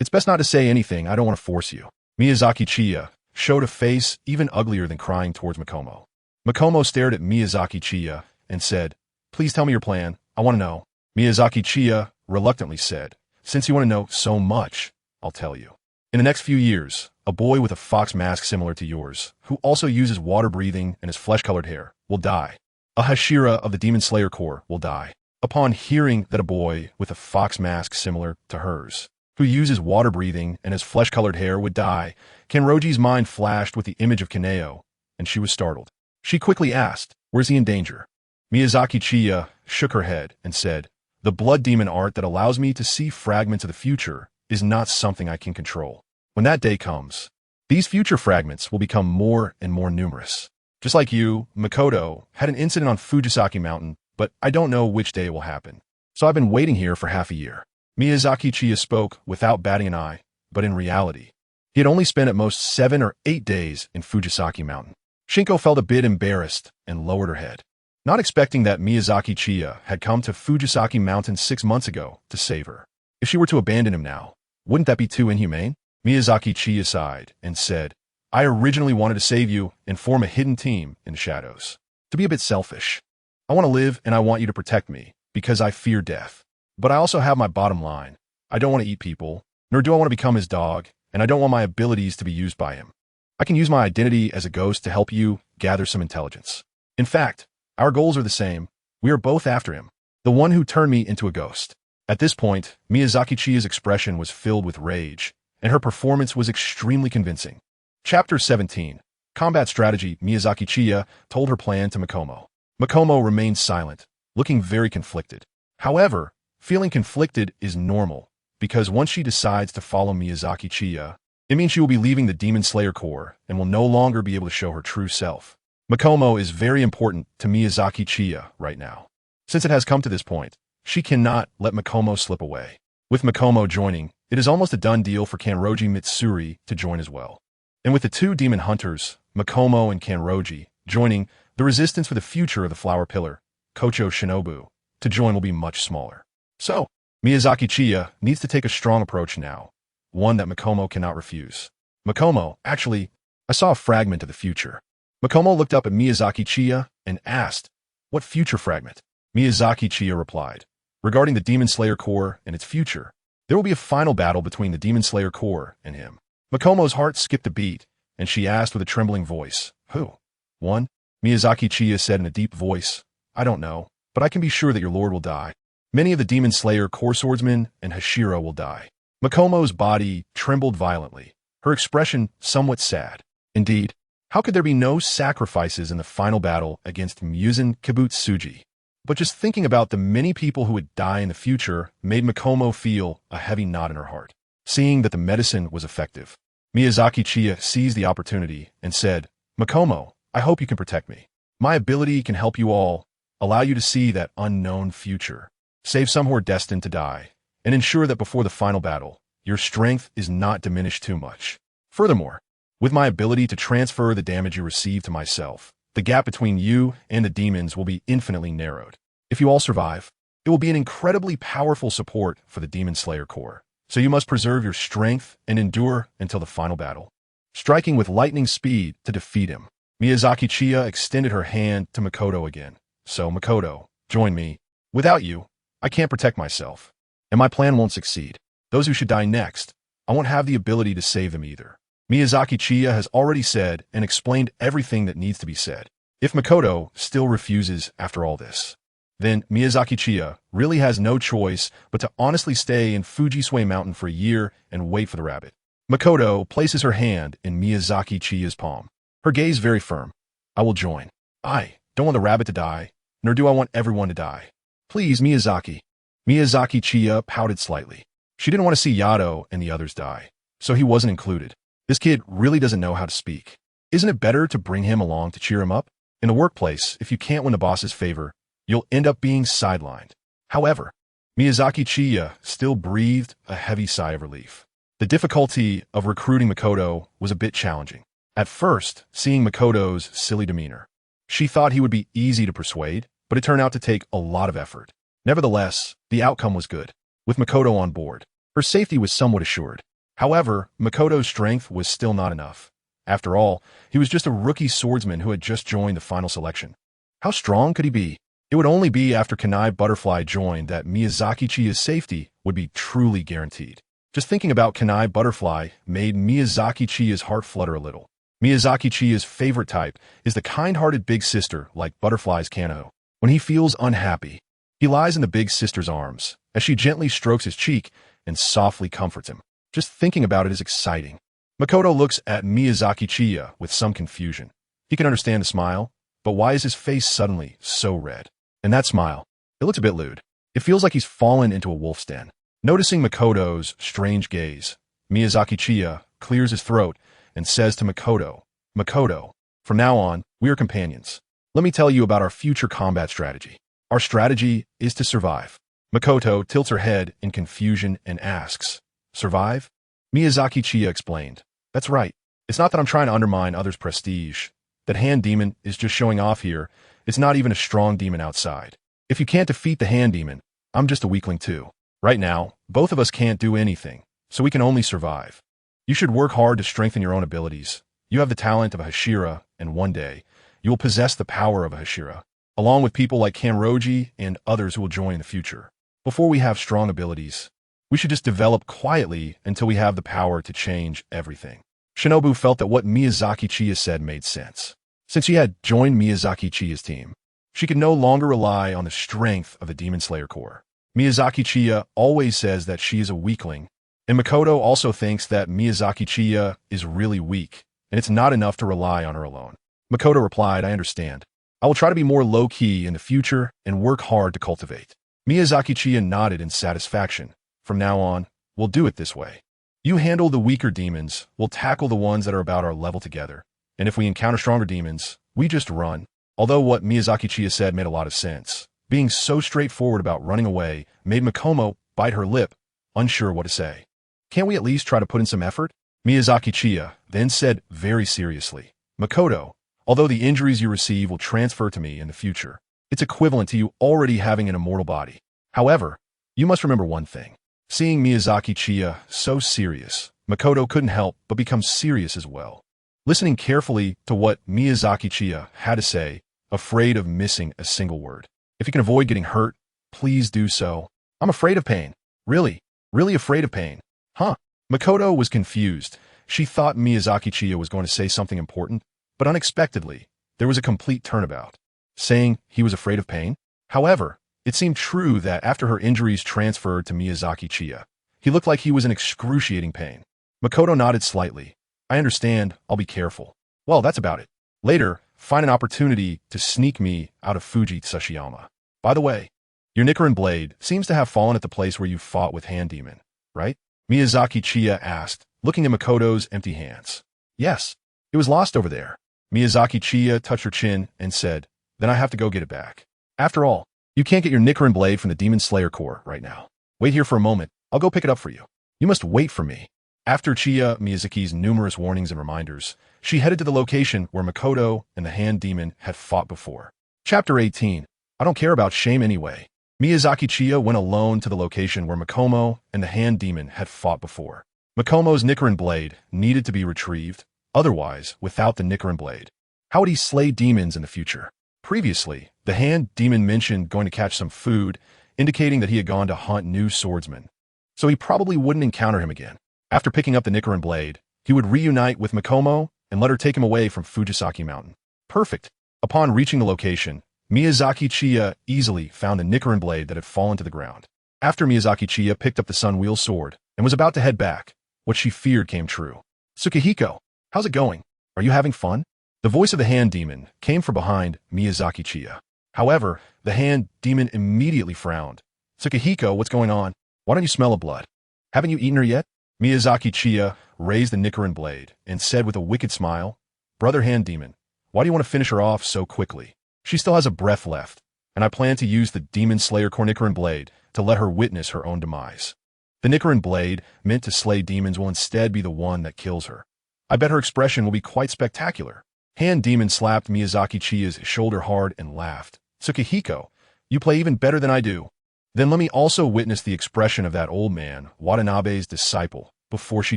It's best not to say anything, I don't want to force you. Miyazaki Chiya showed a face even uglier than crying towards Makomo. Makomo stared at Miyazaki Chiya and said, please tell me your plan, I want to know. Miyazaki Chiya reluctantly said, since you want to know so much, I'll tell you. In the next few years, a boy with a fox mask similar to yours, who also uses water breathing and has flesh-colored hair, will die. A Hashira of the Demon Slayer Corps will die. Upon hearing that a boy with a fox mask similar to hers, who uses water breathing and has flesh-colored hair would die, Kanroji's mind flashed with the image of Kaneo, and she was startled. She quickly asked, where's he in danger? Miyazaki Chiya shook her head and said, the blood demon art that allows me to see fragments of the future is not something I can control. When that day comes, these future fragments will become more and more numerous. Just like you, Makoto had an incident on Fujisaki Mountain, but I don't know which day it will happen. So I've been waiting here for half a year. Miyazaki Chiya spoke without batting an eye, but in reality, he had only spent at most 7 or 8 days in Fujisaki Mountain. Shinko felt a bit embarrassed and lowered her head, not expecting that Miyazaki Chiya had come to Fujisaki Mountain 6 months ago to save her. If she were to abandon him now, wouldn't that be too inhumane? Miyazaki Chiya sighed and said, I originally wanted to save you and form a hidden team in the shadows. To be a bit selfish. I want to live and I want you to protect me, because I fear death. But I also have my bottom line. I don't want to eat people, nor do I want to become his dog, and I don't want my abilities to be used by him. I can use my identity as a ghost to help you gather some intelligence. In fact, our goals are the same. We are both after him, the one who turned me into a ghost. At this point, Miyazaki Chiya's expression was filled with rage, and her performance was extremely convincing. Chapter 17. Combat Strategy. Miyazaki Chiya told her plan to Makomo. Makomo remained silent, looking very conflicted. However, feeling conflicted is normal, because once she decides to follow Miyazaki Chiya, it means she will be leaving the Demon Slayer Corps and will no longer be able to show her true self. Makomo is very important to Miyazaki Chiya right now. Since it has come to this point, she cannot let Makomo slip away. With Makomo joining, it is almost a done deal for Kanroji Mitsuri to join as well. And with the 2 demon hunters, Makomo and Kanroji, joining, the resistance for the future of the Flower Pillar, Kocho Shinobu, to join will be much smaller. So, Miyazaki Chiya needs to take a strong approach now, one that Makomo cannot refuse. Makomo, actually, I saw a fragment of the future. Makomo looked up at Miyazaki Chiya and asked, what future fragment? Miyazaki Chiya replied, regarding the Demon Slayer Corps and its future, there will be a final battle between the Demon Slayer Corps and him. Makomo's heart skipped a beat, and she asked with a trembling voice, who? One? Miyazaki Chiya said in a deep voice, I don't know, but I can be sure that your lord will die. Many of the Demon Slayer Corps swordsmen and Hashira will die. Makomo's body trembled violently, her expression somewhat sad. Indeed, how could there be no sacrifices in the final battle against Muzan Kibutsuji? But just thinking about the many people who would die in the future made Makomo feel a heavy knot in her heart. Seeing that the medicine was effective, Miyazaki Chiya seized the opportunity and said, Makomo, I hope you can protect me. My ability can help you all, allow you to see that unknown future, save some who are destined to die, and ensure that before the final battle, your strength is not diminished too much. Furthermore, with my ability to transfer the damage you receive to myself, the gap between you and the demons will be infinitely narrowed. If you all survive, it will be an incredibly powerful support for the Demon Slayer Corps. So you must preserve your strength and endure until the final battle, striking with lightning speed to defeat him. Miyazaki Chiya extended her hand to Makoto again. So, Makoto, join me. Without you, I can't protect myself, and my plan won't succeed. Those who should die next, I won't have the ability to save them either. Miyazaki Chiya has already said and explained everything that needs to be said. If Makoto still refuses after all this, then Miyazaki Chiya really has no choice but to honestly stay in Fujisawa Mountain for a year and wait for the rabbit. Makoto places her hand in Miyazaki Chiya's palm. Her gaze very firm. I will join. I don't want the rabbit to die, nor do I want everyone to die. Please, Miyazaki. Miyazaki Chiya pouted slightly. She didn't want to see Yato and the others die, so he wasn't included. This kid really doesn't know how to speak. Isn't it better to bring him along to cheer him up? In the workplace, if you can't win the boss's favor, you'll end up being sidelined. However, Miyazaki Chiya still breathed a heavy sigh of relief. The difficulty of recruiting Makoto was a bit challenging. At first, seeing Makoto's silly demeanor, she thought he would be easy to persuade, but it turned out to take a lot of effort. Nevertheless, the outcome was good. With Makoto on board, her safety was somewhat assured. However, Makoto's strength was still not enough. After all, he was just a rookie swordsman who had just joined the final selection. How strong could he be? It would only be after Kunai Butterfly joined that Miyazaki Chiya's safety would be truly guaranteed. Just thinking about Kunai Butterfly made Miyazaki Chiya's heart flutter a little. Miyazaki Chiya's favorite type is the kind-hearted big sister like Butterfly's Kano. When he feels unhappy, he lies in the big sister's arms as she gently strokes his cheek and softly comforts him. Just thinking about it is exciting. Makoto looks at Miyazaki Chiya with some confusion. He can understand the smile, but why is his face suddenly so red? And that smile, it looks a bit lewd. It feels like he's fallen into a wolf's den. Noticing Makoto's strange gaze, Miyazaki Chiya clears his throat and says to Makoto, Makoto, from now on, we are companions. Let me tell you about our future combat strategy. Our strategy is to survive. Makoto tilts her head in confusion and asks, survive? Miyazaki Chiya explained, that's right. It's not that I'm trying to undermine others' prestige. That hand demon is just showing off here. It's not even a strong demon outside. If you can't defeat the hand demon, I'm just a weakling too. Right now, both of us can't do anything, so we can only survive. You should work hard to strengthen your own abilities. You have the talent of a Hashira, and one day, you will possess the power of a Hashira, along with people like Kanroji and others who will join in the future. Before we have strong abilities, we should just develop quietly until we have the power to change everything. Shinobu felt that what Miyazaki Chiya said made sense. Since she had joined Miyazaki Chiya's team, she could no longer rely on the strength of the Demon Slayer Corps. Miyazaki Chiya always says that she is a weakling, and Makoto also thinks that Miyazaki Chiya is really weak, and it's not enough to rely on her alone. Makoto replied, I understand. I will try to be more low-key in the future and work hard to cultivate. Miyazaki Chiya nodded in satisfaction. From now on, we'll do it this way. You handle the weaker demons, we'll tackle the ones that are about our level together. And if we encounter stronger demons, we just run. Although what Miyazaki Chiya said made a lot of sense, being so straightforward about running away made Makomo bite her lip, unsure what to say. Can't we at least try to put in some effort? Miyazaki Chiya then said very seriously, Makoto, although the injuries you receive will transfer to me in the future, it's equivalent to you already having an immortal body. However, you must remember one thing. Seeing Miyazaki Chiya so serious, Makoto couldn't help but become serious as well. Listening carefully to what Miyazaki Chiya had to say, afraid of missing a single word. If you can avoid getting hurt, please do so. I'm afraid of pain. Really afraid of pain. Huh? Makoto was confused. She thought Miyazaki Chiya was going to say something important, but unexpectedly, there was a complete turnabout, saying he was afraid of pain. However, it seemed true that after her injuries transferred to Miyazaki Chiya, he looked like he was in excruciating pain. Makoto nodded slightly. I understand, I'll be careful. Well, that's about it. Later, find an opportunity to sneak me out of Fuji Tsushiyama. By the way, your Nichiren blade seems to have fallen at the place where you fought with Hand Demon, right? Miyazaki Chiya asked, looking at Makoto's empty hands. Yes, it was lost over there. Miyazaki Chiya touched her chin and said, then I have to go get it back. After all, you can't get your Nichiren blade from the Demon Slayer Corps right now. Wait here for a moment. I'll go pick it up for you. You must wait for me. After Chiya Miyazaki's numerous warnings and reminders, she headed to the location where Makoto and the Hand Demon had fought before. Chapter 18. I don't care about shame anyway. Miyazaki Chiya went alone to the location where Makomo and the Hand Demon had fought before. Makomo's Nichiren blade needed to be retrieved. Otherwise, without the Nichiren blade, how would he slay demons in the future? Previously, the Hand Demon mentioned going to catch some food, indicating that he had gone to hunt new swordsmen. So he probably wouldn't encounter him again. After picking up the Nichiren blade, he would reunite with Makomo and let her take him away from Fujisawa Mountain. Perfect. Upon reaching the location, Miyazaki Chiya easily found the Nichiren blade that had fallen to the ground. After Miyazaki Chiya picked up the Sun-Wheel sword and was about to head back, what she feared came true. "Tsukihiko, how's it going? Are you having fun?" The voice of the hand demon came from behind Miyazaki Chiya. However, the hand demon immediately frowned. "Tsukihiko, what's going on? Why don't you smell of blood? Haven't you eaten her yet?" Miyazaki Chiya raised the Nichiren blade and said with a wicked smile, "Brother hand demon, why do you want to finish her off so quickly? She still has a breath left, and I plan to use the Demon Slayer Nichiren blade to let her witness her own demise. The Nichiren blade, meant to slay demons, will instead be the one that kills her. I bet her expression will be quite spectacular." Hand demon slapped Miyazaki Chiya's shoulder hard and laughed. "Tsukihiko, you play even better than I do. Then let me also witness the expression of that old man, Watanabe's disciple, before she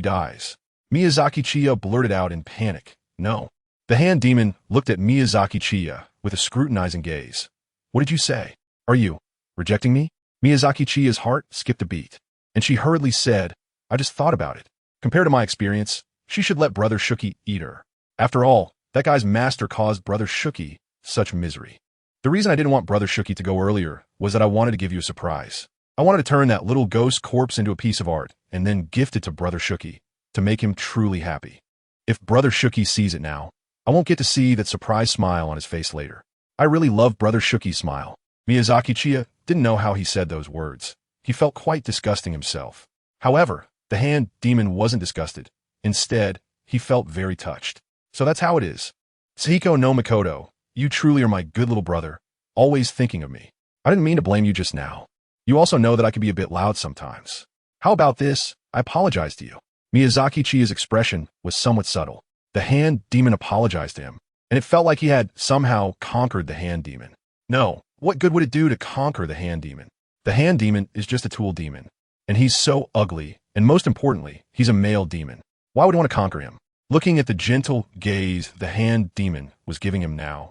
dies." Miyazaki Chiya blurted out in panic, "No." The hand demon looked at Miyazaki Chiya with a scrutinizing gaze. "What did you say? Are you rejecting me?" Miyazaki Chiya's heart skipped a beat, and she hurriedly said, "I just thought about it. Compared to my experience, she should let Brother Shuki eat her. After all, that guy's master caused Brother Shuki such misery. The reason I didn't want Brother Shuki to go earlier was that I wanted to give you a surprise. I wanted to turn that little ghost corpse into a piece of art and then gift it to Brother Shuki to make him truly happy. If Brother Shuki sees it now, I won't get to see that surprise smile on his face later. I really love Brother Shuki's smile." Miyazaki Chiya didn't know how he said those words. He felt quite disgusting himself. However, the hand demon wasn't disgusted. Instead, he felt very touched. "So that's how it is. Tsukihiko no Makoto, you truly are my good little brother, always thinking of me. I didn't mean to blame you just now. You also know that I can be a bit loud sometimes. How about this? I apologize to you." Miyazaki Chiya's expression was somewhat subtle. The hand demon apologized to him, and it felt like he had somehow conquered the hand demon. No, what good would it do to conquer the hand demon? The hand demon is just a tool demon, and he's so ugly, and most importantly, he's a male demon. Why would I want to conquer him? Looking at the gentle gaze the hand demon was giving him now,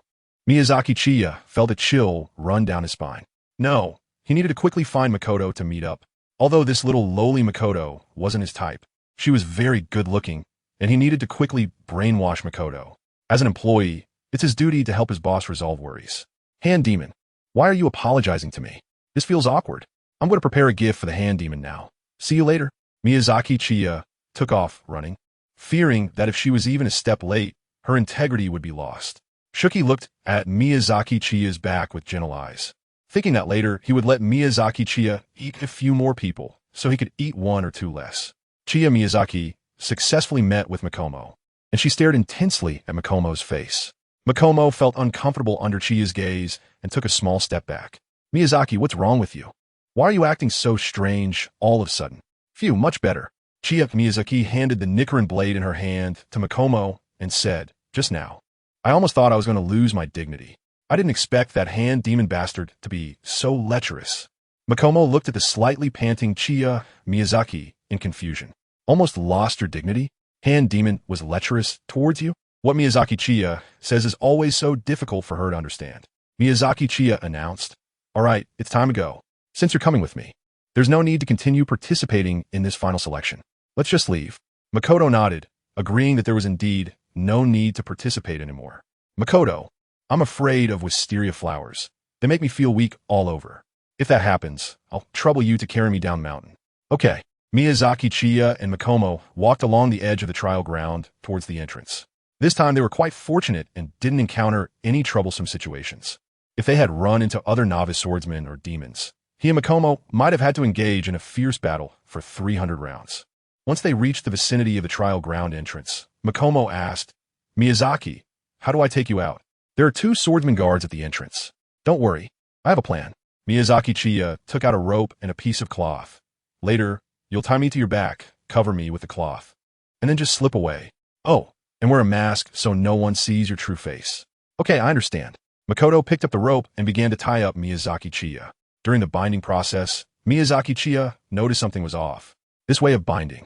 Miyazaki Chiya felt a chill run down his spine. No, he needed to quickly find Makoto to meet up. Although this little lowly Makoto wasn't his type, she was very good-looking, and he needed to quickly brainwash Makoto. As an employee, it's his duty to help his boss resolve worries. "Hand demon, why are you apologizing to me? This feels awkward. I'm going to prepare a gift for the hand demon now. See you later." Miyazaki Chiya took off running, fearing that if she was even a step late, her integrity would be lost. Shuki looked at Miyazaki Chiya's back with gentle eyes, thinking that later he would let Miyazaki Chiya eat a few more people so he could eat one or two less. Chiya Miyazaki successfully met with Makomo, and she stared intensely at Makomo's face. Makomo felt uncomfortable under Chiya's gaze and took a small step back. "Miyazaki, what's wrong with you? Why are you acting so strange all of a sudden?" "Phew, much better." Chiya Miyazaki handed the Nichiren blade in her hand to Makomo and said, "Just now, I almost thought I was going to lose my dignity. I didn't expect that hand demon bastard to be so lecherous." Makomo looked at the slightly panting Chiya Miyazaki in confusion. "Almost lost your dignity? Hand demon was lecherous towards you?" What Miyazaki Chiya says is always so difficult for her to understand. Miyazaki Chiya announced, "All right, it's time to go. Since you're coming with me, there's no need to continue participating in this final selection. Let's just leave." Makoto nodded, agreeing that there was indeed no need to participate anymore. "Makoto, I'm afraid of wisteria flowers. They make me feel weak all over. If that happens, I'll trouble you to carry me down the mountain." "Okay." Miyazaki Chiya and Makomo walked along the edge of the trial ground towards the entrance. This time they were quite fortunate and didn't encounter any troublesome situations. If they had run into other novice swordsmen or demons, he and Makomo might have had to engage in a fierce battle for 300 rounds. Once they reached the vicinity of the trial ground entrance, Makomo asked, "Miyazaki, how do I take you out?" "There are 2 swordsman guards at the entrance. Don't worry, I have a plan." Miyazaki Chiya took out a rope and a piece of cloth. "Later, you'll tie me to your back, cover me with the cloth, and then just slip away. Oh, and wear a mask so no one sees your true face." "Okay, I understand." Makoto picked up the rope and began to tie up Miyazaki Chiya. During the binding process, Miyazaki Chiya noticed something was off. This way of binding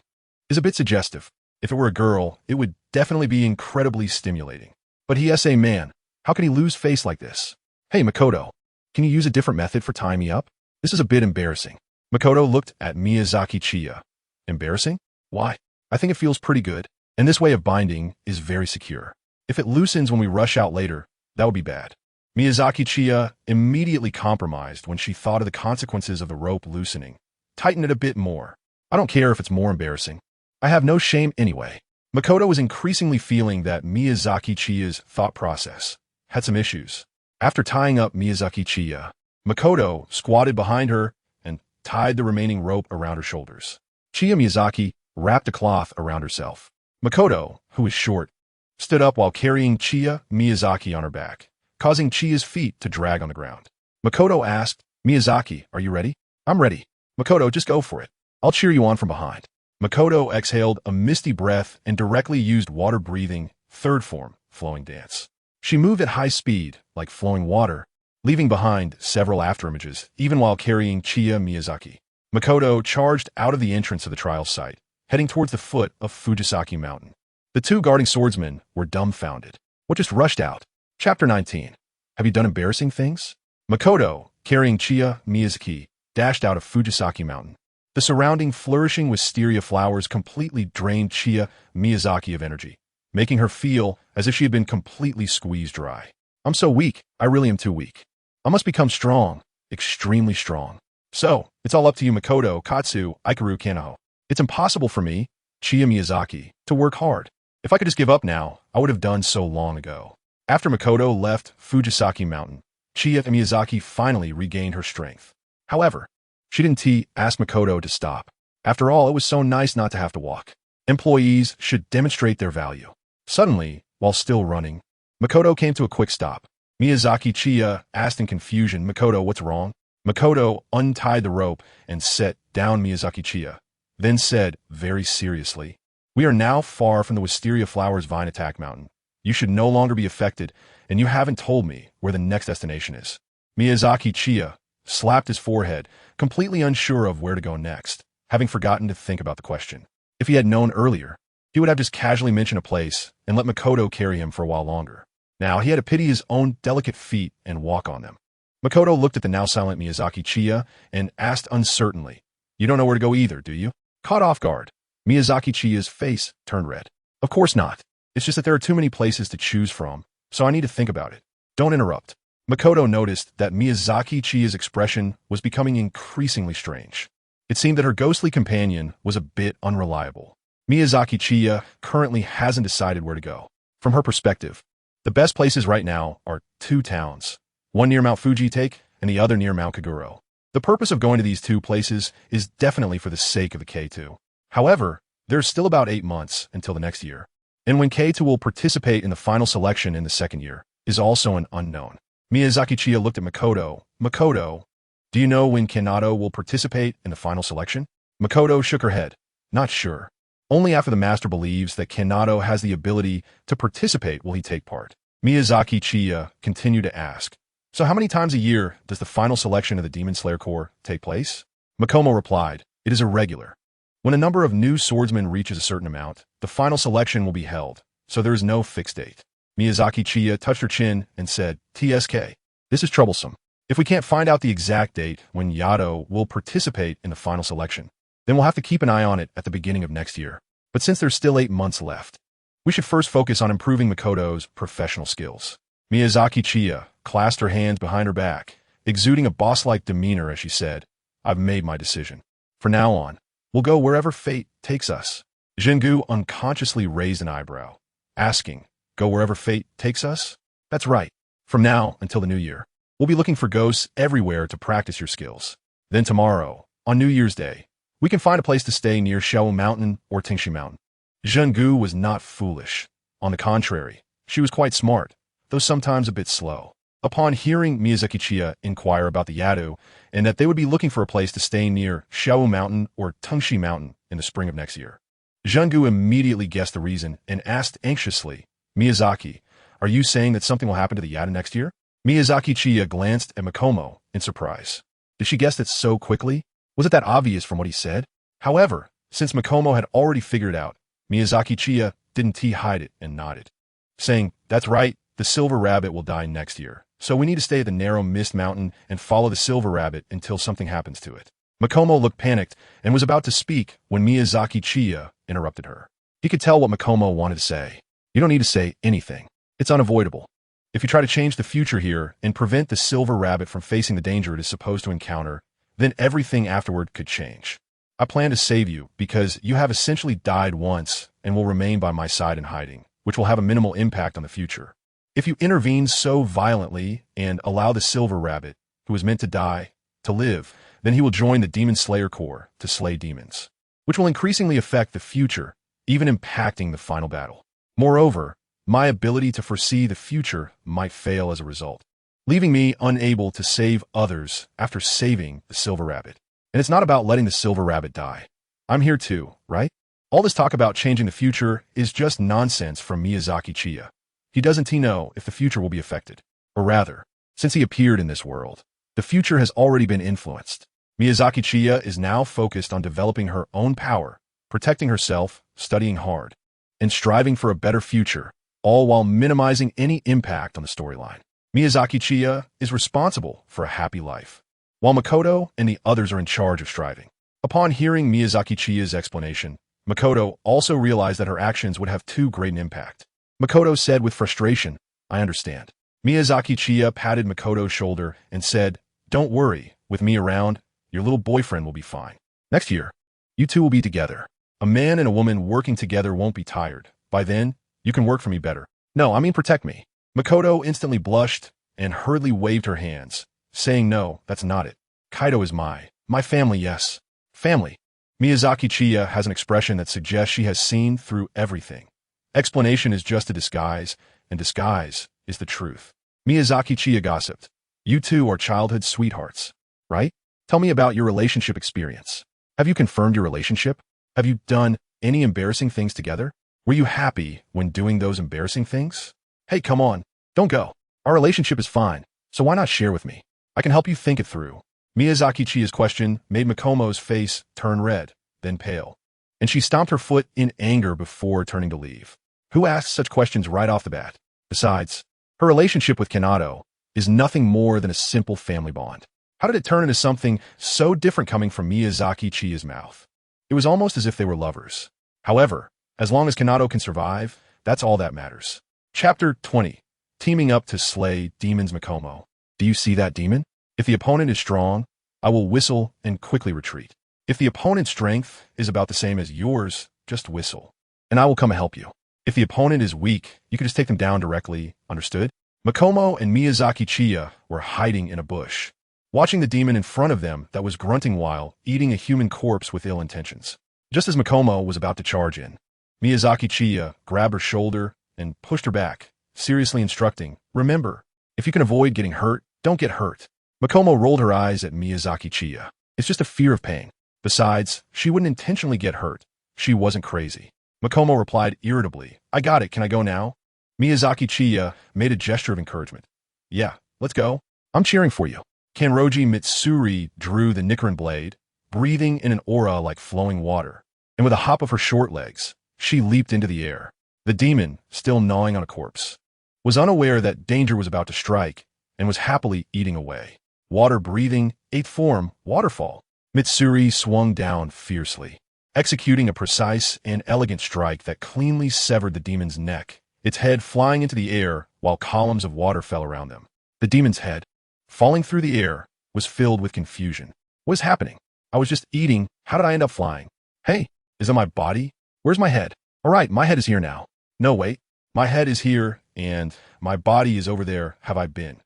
is a bit suggestive. If it were a girl, it would definitely be incredibly stimulating. But he is a man. How can he lose face like this? "Hey, Makoto, can you use a different method for tying me up? This is a bit embarrassing." Makoto looked at Miyazaki Chiya. "Embarrassing? Why? I think it feels pretty good, and this way of binding is very secure. If it loosens when we rush out later, that would be bad." Miyazaki Chiya immediately compromised when she thought of the consequences of the rope loosening. Tighten it a bit more. I don't care if it's more embarrassing. I have no shame anyway. Makoto was increasingly feeling that Miyazaki Chiya's thought process had some issues. After tying up Miyazaki Chiya, Makoto squatted behind her and tied the remaining rope around her shoulders. Chiya Miyazaki wrapped a cloth around herself. Makoto, who was short, stood up while carrying Chiya Miyazaki on her back, causing Chiya's feet to drag on the ground. Makoto asked, "Miyazaki, are you ready?" "I'm ready." "Makoto, just go for it. I'll cheer you on from behind." Makoto exhaled a misty breath and directly used water-breathing, third form, flowing dance. She moved at high speed, like flowing water, leaving behind several afterimages, even while carrying Chiya Miyazaki. Makoto charged out of the entrance of the trial site, heading towards the foot of Fujisaku Mountain. The two guarding swordsmen were dumbfounded. What just rushed out? Chapter 19. Have you done embarrassing things? Makoto, carrying Chiya Miyazaki, dashed out of Fujisaku Mountain. The surrounding flourishing wisteria flowers completely drained Chiya Miyazaki of energy, making her feel as if she had been completely squeezed dry. I'm so weak. I really am too weak. I must become strong, extremely strong. So, it's all up to you, Makoto, Katsu, Ikaru, Kanaho. It's impossible for me, Chiya Miyazaki, to work hard. If I could just give up now, I would have done so long ago. After Makoto left Fujisaku Mountain, Chiya Miyazaki finally regained her strength. However, she didn't ask Makoto to stop. After all, it was so nice not to have to walk. Employees should demonstrate their value. Suddenly, while still running, Makoto came to a quick stop. Miyazaki Chiya asked in confusion, "Makoto, what's wrong?" Makoto untied the rope and set down Miyazaki Chiya, then said very seriously, "We are now far from the Wisteria Flowers Vine Attack Mountain. You should no longer be affected, and you haven't told me where the next destination is." Miyazaki Chiya slapped his forehead, completely unsure of where to go next, having forgotten to think about the question. If he had known earlier, he would have just casually mentioned a place and let Makoto carry him for a while longer. Now he had to pity his own delicate feet and walk on them. Makoto looked at the now silent Miyazaki Chiya and asked uncertainly, "You don't know where to go either, do you?" Caught off guard, Miyazaki Chiya's face turned red. "Of course not. It's just that there are too many places to choose from, so I need to think about it. Don't interrupt." Makoto noticed that Miyazaki Chiya's expression was becoming increasingly strange. It seemed that her ghostly companion was a bit unreliable. Miyazaki Chiya currently hasn't decided where to go. From her perspective, the best places right now are two towns, one near Mount Fuji Take and the other near Mount Kaguro. The purpose of going to these two places is definitely for the sake of the K2. However, there's still about 8 months until the next year, and when K2 will participate in the final selection in the second year is also an unknown. Miyazaki Chiya looked at Makoto. "Makoto, do you know when Kanato will participate in the final selection?" Makoto shook her head. "Not sure. Only after the master believes that Kanato has the ability to participate will he take part." Miyazaki Chiya continued to ask, "So how many times a year does the final selection of the Demon Slayer Corps take place?" Makomo replied, "It is irregular. When a number of new swordsmen reaches a certain amount, the final selection will be held, so there is no fixed date." Miyazaki Chiya touched her chin and said, "TSK. This is troublesome. If we can't find out the exact date when Yato will participate in the final selection, then we'll have to keep an eye on it at the beginning of next year. But since there's still 8 months left, we should first focus on improving Makoto's professional skills." Miyazaki Chiya clasped her hands behind her back, exuding a boss-like demeanor as she said, "I've made my decision. From now on, we'll go wherever fate takes us." Jingu unconsciously raised an eyebrow, asking, "Go wherever fate takes us?" "That's right. From now until the new year, we'll be looking for ghosts everywhere to practice your skills. Then tomorrow, on New Year's Day, we can find a place to stay near Xiao Mountain or Tingshi Mountain." Jingu was not foolish. On the contrary, she was quite smart, though sometimes a bit slow. Upon hearing Miyazaki Chiya inquire about the Yadu and that they would be looking for a place to stay near Xiao Mountain or Tungshi Mountain in the spring of next year, Jingu immediately guessed the reason and asked anxiously, "Miyazaki, are you saying that something will happen to the Yadu next year?" Miyazaki Chiya glanced at Makomo in surprise. Did she guess it so quickly? Was it that obvious from what he said? However, since Makomo had already figured it out, Miyazaki Chiya didn't hide it and nodded, saying, "That's right, the Silver Rabbit will die next year, so we need to stay at the narrow Mist Mountain and follow the Silver Rabbit until something happens to it." Makomo looked panicked and was about to speak when Miyazaki Chiya interrupted her. He could tell what Makomo wanted to say. "You don't need to say anything. It's unavoidable. If you try to change the future here and prevent the silver rabbit from facing the danger it is supposed to encounter, then everything afterward could change. I plan to save you because you have essentially died once and will remain by my side in hiding, which will have a minimal impact on the future. If you intervene so violently and allow the silver rabbit, who is meant to die, to live, then he will join the Demon Slayer Corps to slay demons, which will increasingly affect the future, even impacting the final battle. Moreover, my ability to foresee the future might fail as a result, leaving me unable to save others after saving the silver rabbit. And it's not about letting the silver rabbit die. I'm here too, right? All this talk about changing the future is just nonsense from Miyazaki Chiya. He doesn't know if the future will be affected. Or rather, since he appeared in this world, the future has already been influenced. Miyazaki Chiya is now focused on developing her own power, protecting herself, studying hard, and striving for a better future, all while minimizing any impact on the storyline. Miyazaki Chiya is responsible for a happy life, while Makoto and the others are in charge of striving. Upon hearing Miyazaki Chiya's explanation, Makoto also realized that her actions would have too great an impact. Makoto said with frustration, "I understand." Miyazaki Chiya patted Makoto's shoulder and said, "Don't worry, with me around, your little boyfriend will be fine. Next year, you two will be together. A man and a woman working together won't be tired. By then, you can work for me better. No, I mean protect me." Makoto instantly blushed and hurriedly waved her hands, saying, "No, that's not it. Kaido is my family, yes. Family." Miyazaki Chiya has an expression that suggests she has seen through everything. Explanation is just a disguise, and disguise is the truth. Miyazaki Chiya gossiped. "You two are childhood sweethearts, right? Tell me about your relationship experience. Have you confirmed your relationship? Have you done any embarrassing things together? Were you happy when doing those embarrassing things? Hey, come on, don't go. Our relationship is fine, so why not share with me? I can help you think it through." Miyazaki Chiya's question made Makomo's face turn red, then pale, and she stomped her foot in anger before turning to leave. Who asks such questions right off the bat? Besides, her relationship with Kanado is nothing more than a simple family bond. How did it turn into something so different coming from Miyazaki Chiya's mouth? It was almost as if they were lovers. However, as long as Kanado can survive, that's all that matters. Chapter 20. Teaming up to slay demons. Makomo. Do you see that demon? If the opponent is strong, I will whistle and quickly retreat. If the opponent's strength is about the same as yours, just whistle, and I will come and help you. If the opponent is weak, you can just take them down directly, understood? Makomo and Miyazaki Chiya were hiding in a bush, watching the demon in front of them that was grunting while eating a human corpse with ill intentions. Just as Makomo was about to charge in, Miyazaki Chiya grabbed her shoulder and pushed her back, seriously instructing, "Remember, if you can avoid getting hurt, don't get hurt." Makomo rolled her eyes at Miyazaki Chiya. It's just a fear of pain. Besides, she wouldn't intentionally get hurt. She wasn't crazy. Makomo replied irritably, "I got it, can I go now?" Miyazaki Chiya made a gesture of encouragement. "Yeah, let's go. I'm cheering for you." Kanroji Mitsuri drew the Nichiren blade, breathing in an aura like flowing water, and with a hop of her short legs, she leaped into the air. The demon, still gnawing on a corpse, was unaware that danger was about to strike and was happily eating away. Water-breathing, 8th form, waterfall. Mitsuri swung down fiercely, executing a precise and elegant strike that cleanly severed the demon's neck, its head flying into the air while columns of water fell around them. The demon's head, falling through the air, was filled with confusion. What is happening? I was just eating. How did I end up flying? Hey, is it my body? Where's my head? All right, my head is here now. No, wait. My head is here, and my body is over there. Have I been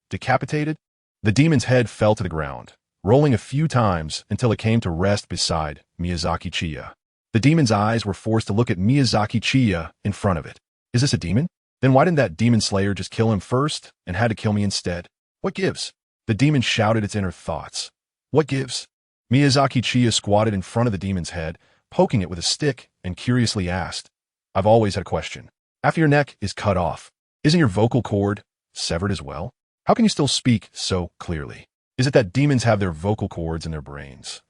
decapitated? The demon's head fell to the ground, rolling a few times until it came to rest beside Miyazaki Chiya. The demon's eyes were forced to look at Miyazaki Chiya in front of it. Is this a demon? Then why didn't that demon slayer just kill him first and had to kill me instead? What gives? The demon shouted its inner thoughts. What gives? Miyazaki Chiya squatted in front of the demon's head, poking it with a stick, and curiously asked, "I've always had a question. After your neck is cut off, isn't your vocal cord severed as well? How can you still speak so clearly? Is it that demons have their vocal cords in their brains?"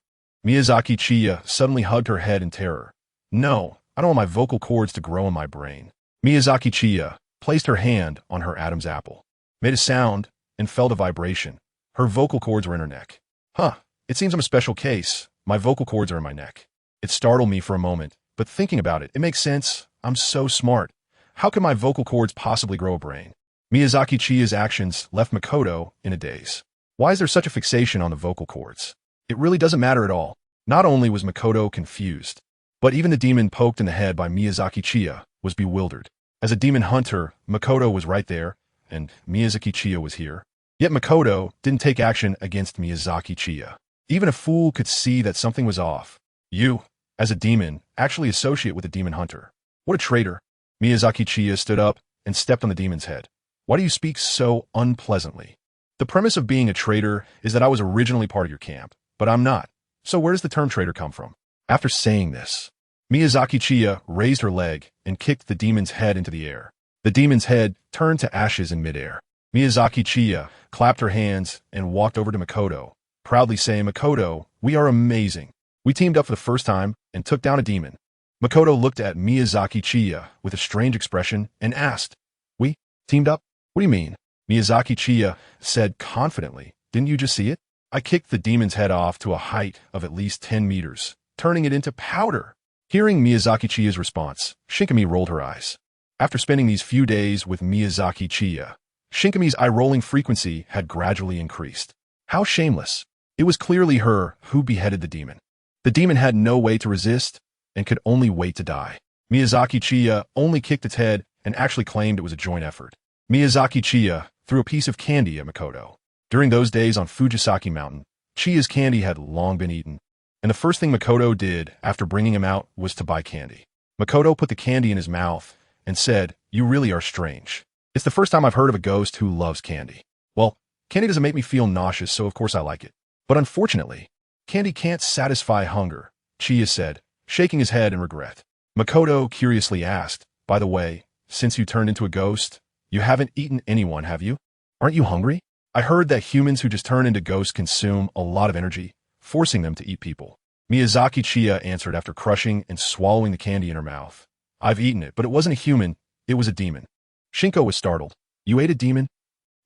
Miyazaki Chiya suddenly hugged her head in terror. "No, I don't want my vocal cords to grow in my brain." Miyazaki Chiya placed her hand on her Adam's apple, made a sound, and felt a vibration. Her vocal cords were in her neck. Huh, it seems I'm a special case. My vocal cords are in my neck. It startled me for a moment, but thinking about it, it makes sense. I'm so smart. How can my vocal cords possibly grow a brain? Miyazaki Chiya's actions left Makoto in a daze. Why is there such a fixation on the vocal cords? It really doesn't matter at all. Not only was Makoto confused, but even the demon poked in the head by Miyazaki Chiya was bewildered. As a demon hunter, Makoto was right there, and Miyazaki Chiya was here. Yet Makoto didn't take action against Miyazaki Chiya. Even a fool could see that something was off. You, as a demon, actually associate with a demon hunter. What a traitor. Miyazaki Chiya stood up and stepped on the demon's head. Why do you speak so unpleasantly? The premise of being a traitor is that I was originally part of your camp, but I'm not. So where does the term traitor come from? After saying this, Miyazaki Chiya raised her leg and kicked the demon's head into the air. The demon's head turned to ashes in midair. Miyazaki Chiya clapped her hands and walked over to Makoto, proudly saying, Makoto, we are amazing. We teamed up for the first time and took down a demon. Makoto looked at Miyazaki Chiya with a strange expression and asked, We teamed up? What do you mean? Miyazaki Chiya said confidently, Didn't you just see it? I kicked the demon's head off to a height of at least 10 meters, turning it into powder. Hearing Miyazaki Chiya's response, Shinkami rolled her eyes. After spending these few days with Miyazaki Chiya, Shinkami's eye-rolling frequency had gradually increased. How shameless. It was clearly her who beheaded the demon. The demon had no way to resist and could only wait to die. Miyazaki Chiya only kicked its head and actually claimed it was a joint effort. Miyazaki Chiya threw a piece of candy at Makoto. During those days on Fujisaki Mountain, Chiya's candy had long been eaten, and the first thing Makoto did after bringing him out was to buy candy. Makoto put the candy in his mouth and said, You really are strange. It's the first time I've heard of a ghost who loves candy. Well, candy doesn't make me feel nauseous, so of course I like it. But unfortunately, candy can't satisfy hunger, Chiya said, shaking his head in regret. Makoto curiously asked, By the way, since you turned into a ghost, you haven't eaten anyone, have you? Aren't you hungry? I heard that humans who just turn into ghosts consume a lot of energy, forcing them to eat people. Miyazaki Chiya answered after crushing and swallowing the candy in her mouth. I've eaten it, but it wasn't a human, it was a demon. Shinko was startled. You ate a demon?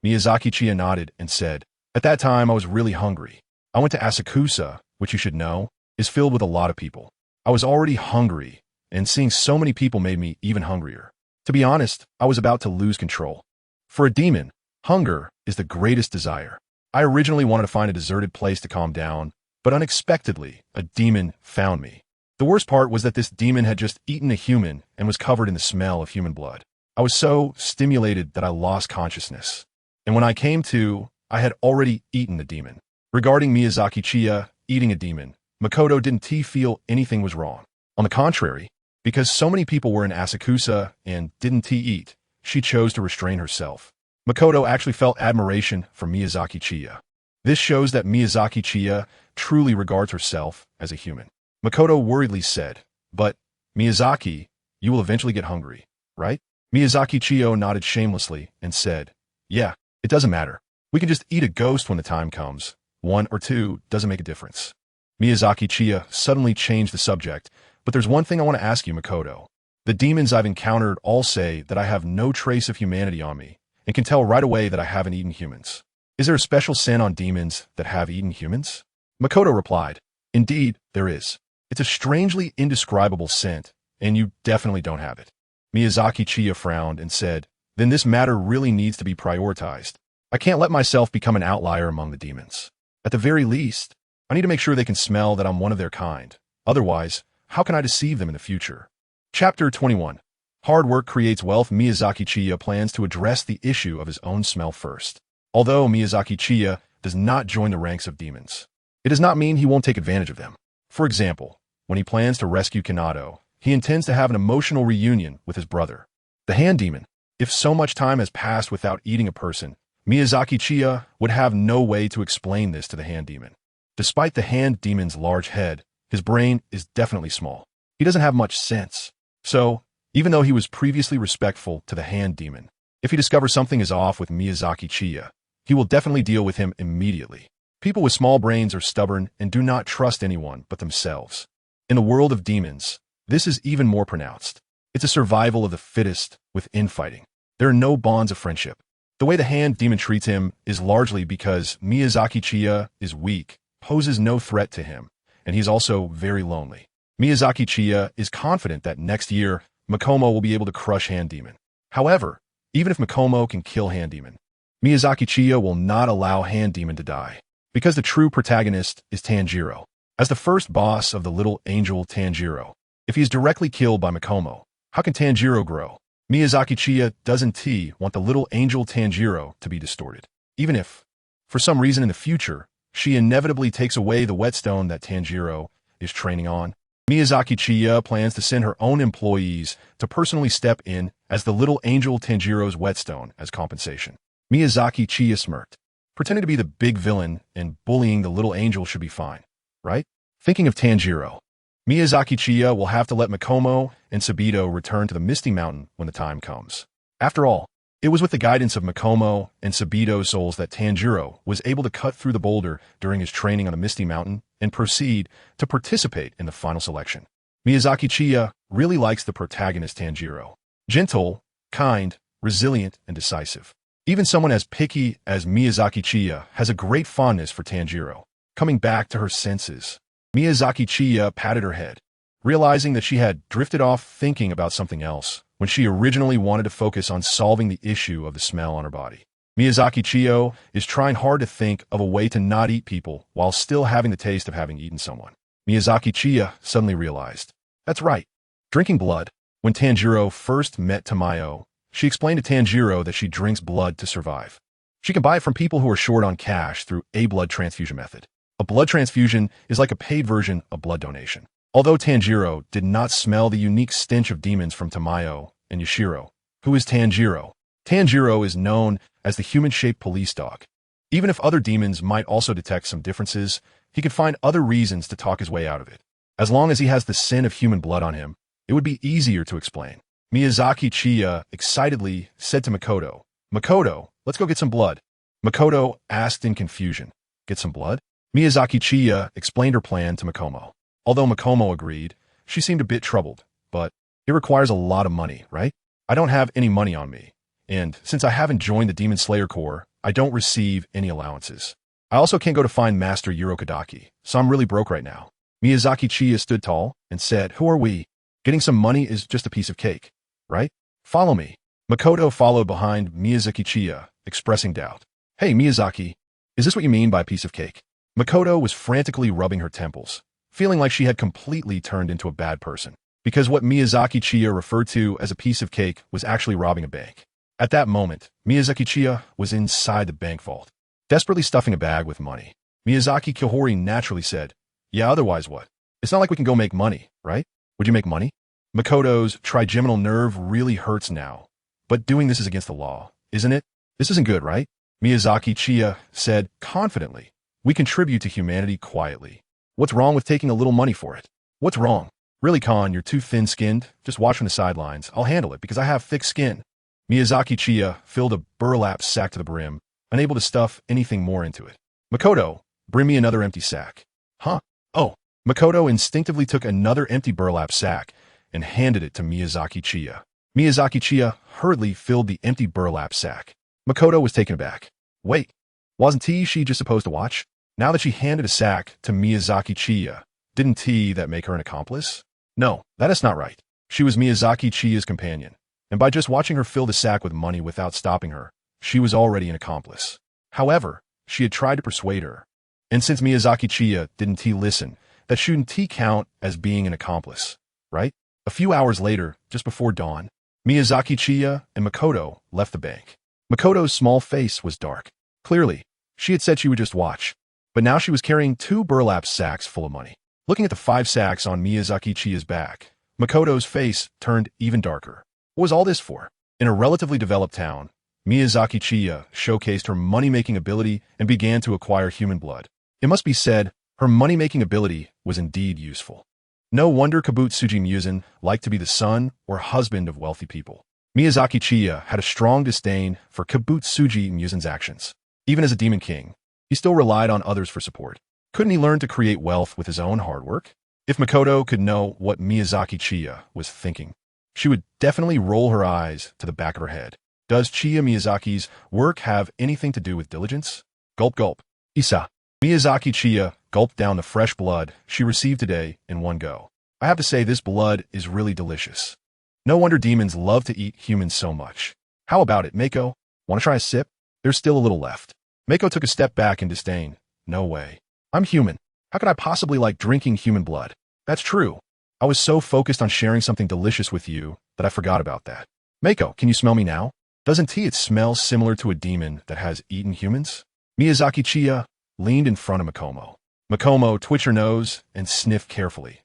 Miyazaki Chiya nodded and said, At that time I was really hungry. I went to Asakusa, which you should know, is filled with a lot of people. I was already hungry, and seeing so many people made me even hungrier. To be honest, I was about to lose control. For a demon, hunger is the greatest desire. I originally wanted to find a deserted place to calm down, but unexpectedly, a demon found me. The worst part was that this demon had just eaten a human and was covered in the smell of human blood. I was so stimulated that I lost consciousness. And when I came to, I had already eaten the demon. Regarding Miyazaki Chiya eating a demon, Makoto didn't feel anything was wrong. On the contrary, because so many people were in Asakusa and didn't eat, she chose to restrain herself. Makoto actually felt admiration for Miyazaki Chiya. This shows that Miyazaki Chiya truly regards herself as a human. Makoto worriedly said, But, Miyazaki, you will eventually get hungry, right? Miyazaki Chiya nodded shamelessly and said, Yeah, it doesn't matter. We can just eat a ghost when the time comes. 1 or 2 doesn't make a difference. Miyazaki Chiya suddenly changed the subject, but there's one thing I want to ask you, Makoto. The demons I've encountered all say that I have no trace of humanity on me, and can tell right away that I haven't eaten humans. Is there a special sin on demons that have eaten humans? Makoto replied, Indeed, there is. It's a strangely indescribable scent, and you definitely don't have it. Miyazaki Chiya frowned and said, Then this matter really needs to be prioritized. I can't let myself become an outlier among the demons. At the very least, I need to make sure they can smell that I'm one of their kind. Otherwise, how can I deceive them in the future? Chapter 21. Hard work creates wealth. Miyazaki Chiya plans to address the issue of his own smell first. Although Miyazaki Chiya does not join the ranks of demons, it does not mean he won't take advantage of them. For example, when he plans to rescue Kanado, he intends to have an emotional reunion with his brother, the hand demon. If so much time has passed without eating a person, Miyazaki Chiya would have no way to explain this to the hand demon. Despite the hand demon's large head, his brain is definitely small. He doesn't have much sense. So, even though he was previously respectful to the hand demon, if he discovers something is off with Miyazaki Chiya, he will definitely deal with him immediately. People with small brains are stubborn and do not trust anyone but themselves. In the world of demons, this is even more pronounced. It's a survival of the fittest with infighting. There are no bonds of friendship. The way the hand demon treats him is largely because Miyazaki Chiya is weak, poses no threat to him, and he's also very lonely. Miyazaki Chiya is confident that next year, Makomo will be able to crush Hand Demon. However, Even if Makomo can kill Hand Demon, Miyazaki Chiya will not allow Hand Demon to die, because the true protagonist is Tanjiro. As the first boss of the little angel Tanjiro, if he is directly killed by Makomo, how can Tanjiro grow? Miyazaki Chiya doesn't want the little angel Tanjiro to be distorted. Even if, for some reason in the future, she inevitably takes away the whetstone that Tanjiro is training on, Miyazaki Chiya plans to send her own employees to personally step in as the little angel Tanjiro's whetstone as compensation. Miyazaki Chiya smirked. Pretending to be the big villain and bullying the little angel should be fine, right? Thinking of Tanjiro, Miyazaki Chiya will have to let Makomo and Sabito return to the Misty Mountain when the time comes. After all, it was with the guidance of Makomo and Sabito's souls that Tanjiro was able to cut through the boulder during his training on the Misty Mountain and proceed to participate in the final selection. Miyazaki Chiya really likes the protagonist Tanjiro. Gentle, kind, resilient, and decisive. Even someone as picky as Miyazaki Chiya has a great fondness for Tanjiro. Coming back to her senses, Miyazaki Chiya patted her head, realizing that she had drifted off thinking about something else when she originally wanted to focus on solving the issue of the smell on her body. Miyazaki Chiya is trying hard to think of a way to not eat people while still having the taste of having eaten someone. Miyazaki Chiya suddenly realized, that's right, drinking blood. When Tanjiro first met Tamayo, she explained to Tanjiro that she drinks blood to survive. She can buy it from people who are short on cash through a blood transfusion method. A blood transfusion is like a paid version of blood donation. Although Tanjiro did not smell the unique stench of demons from Tamayo and Yashiro, who is Tanjiro? Tanjiro is known as the human-shaped police dog. Even if other demons might also detect some differences, he could find other reasons to talk his way out of it. As long as he has the scent of human blood on him, it would be easier to explain. Miyazaki Chiya excitedly said to Makoto, Makoto, let's go get some blood. Makoto asked in confusion, get some blood? Miyazaki Chiya explained her plan to Makomo. Although Makomo agreed, she seemed a bit troubled, but it requires a lot of money, right? I don't have any money on me, and since I haven't joined the Demon Slayer Corps, I don't receive any allowances. I also can't go to find Master Yurokadaki, so I'm really broke right now. Miyazaki Chiya stood tall and said, who are we? Getting some money is just a piece of cake, right? Follow me. Makoto followed behind Miyazaki Chiya, expressing doubt. Hey Miyazaki, is this what you mean by piece of cake? Makoto was frantically rubbing her temples, feeling like she had completely turned into a bad person, because what Miyazaki Chiya referred to as a piece of cake was actually robbing a bank. At that moment, Miyazaki Chiya was inside the bank vault, desperately stuffing a bag with money. Miyazaki Kyohori naturally said, yeah, otherwise what? It's not like we can go make money, right? Would you make money? Makoto's trigeminal nerve really hurts now, but doing this is against the law, isn't it? This isn't good, right? Miyazaki Chiya said confidently, we contribute to humanity quietly. What's wrong with taking a little money for it? What's wrong? Really, Khan, you're too thin-skinned. Just watch from the sidelines. I'll handle it because I have thick skin. Miyazaki Chiya filled a burlap sack to the brim, unable to stuff anything more into it. Makoto, bring me another empty sack. Huh? Oh. Makoto instinctively took another empty burlap sack and handed it to Miyazaki Chiya. Miyazaki Chiya hurriedly filled the empty burlap sack. Makoto was taken aback. Wait, wasn't she just supposed to watch? Now that she handed a sack to Miyazaki Chiya, didn't that make her an accomplice? No, that is not right. She was Miyazaki Chiya's companion, and by just watching her fill the sack with money without stopping her, she was already an accomplice. However, she had tried to persuade her, and since Miyazaki Chiya didn't listen, that shouldn't count as being an accomplice, right? A few hours later, just before dawn, Miyazaki Chiya and Makoto left the bank. Makoto's small face was dark. Clearly, she had said she would just watch, but now she was carrying 2 burlap sacks full of money. Looking at the 5 sacks on Miyazaki Chiya's back, Makoto's face turned even darker. What was all this for? In a relatively developed town, Miyazaki Chiya showcased her money-making ability and began to acquire human blood. It must be said, her money-making ability was indeed useful. No wonder Kibutsuji Muzan liked to be the son or husband of wealthy people. Miyazaki Chiya had a strong disdain for Kibutsuji Muzan's actions. Even as a demon king, he still relied on others for support. Couldn't he learn to create wealth with his own hard work? If Makoto could know what Miyazaki Chiya was thinking, she would definitely roll her eyes to the back of her head. Does Chiya Miyazaki's work have anything to do with diligence? Gulp gulp. Isa. Miyazaki Chiya gulped down the fresh blood she received today in one go. I have to say this blood is really delicious. No wonder demons love to eat humans so much. How about it, Mako? Want to try a sip? There's still a little left. Mako took a step back in disdain. No way. I'm human. How could I possibly like drinking human blood? That's true. I was so focused on sharing something delicious with you that I forgot about that. Mako, can you smell me now? Doesn't it smell similar to a demon that has eaten humans? Miyazaki Chiya leaned in front of Makomo. Makomo twitched her nose and sniffed carefully.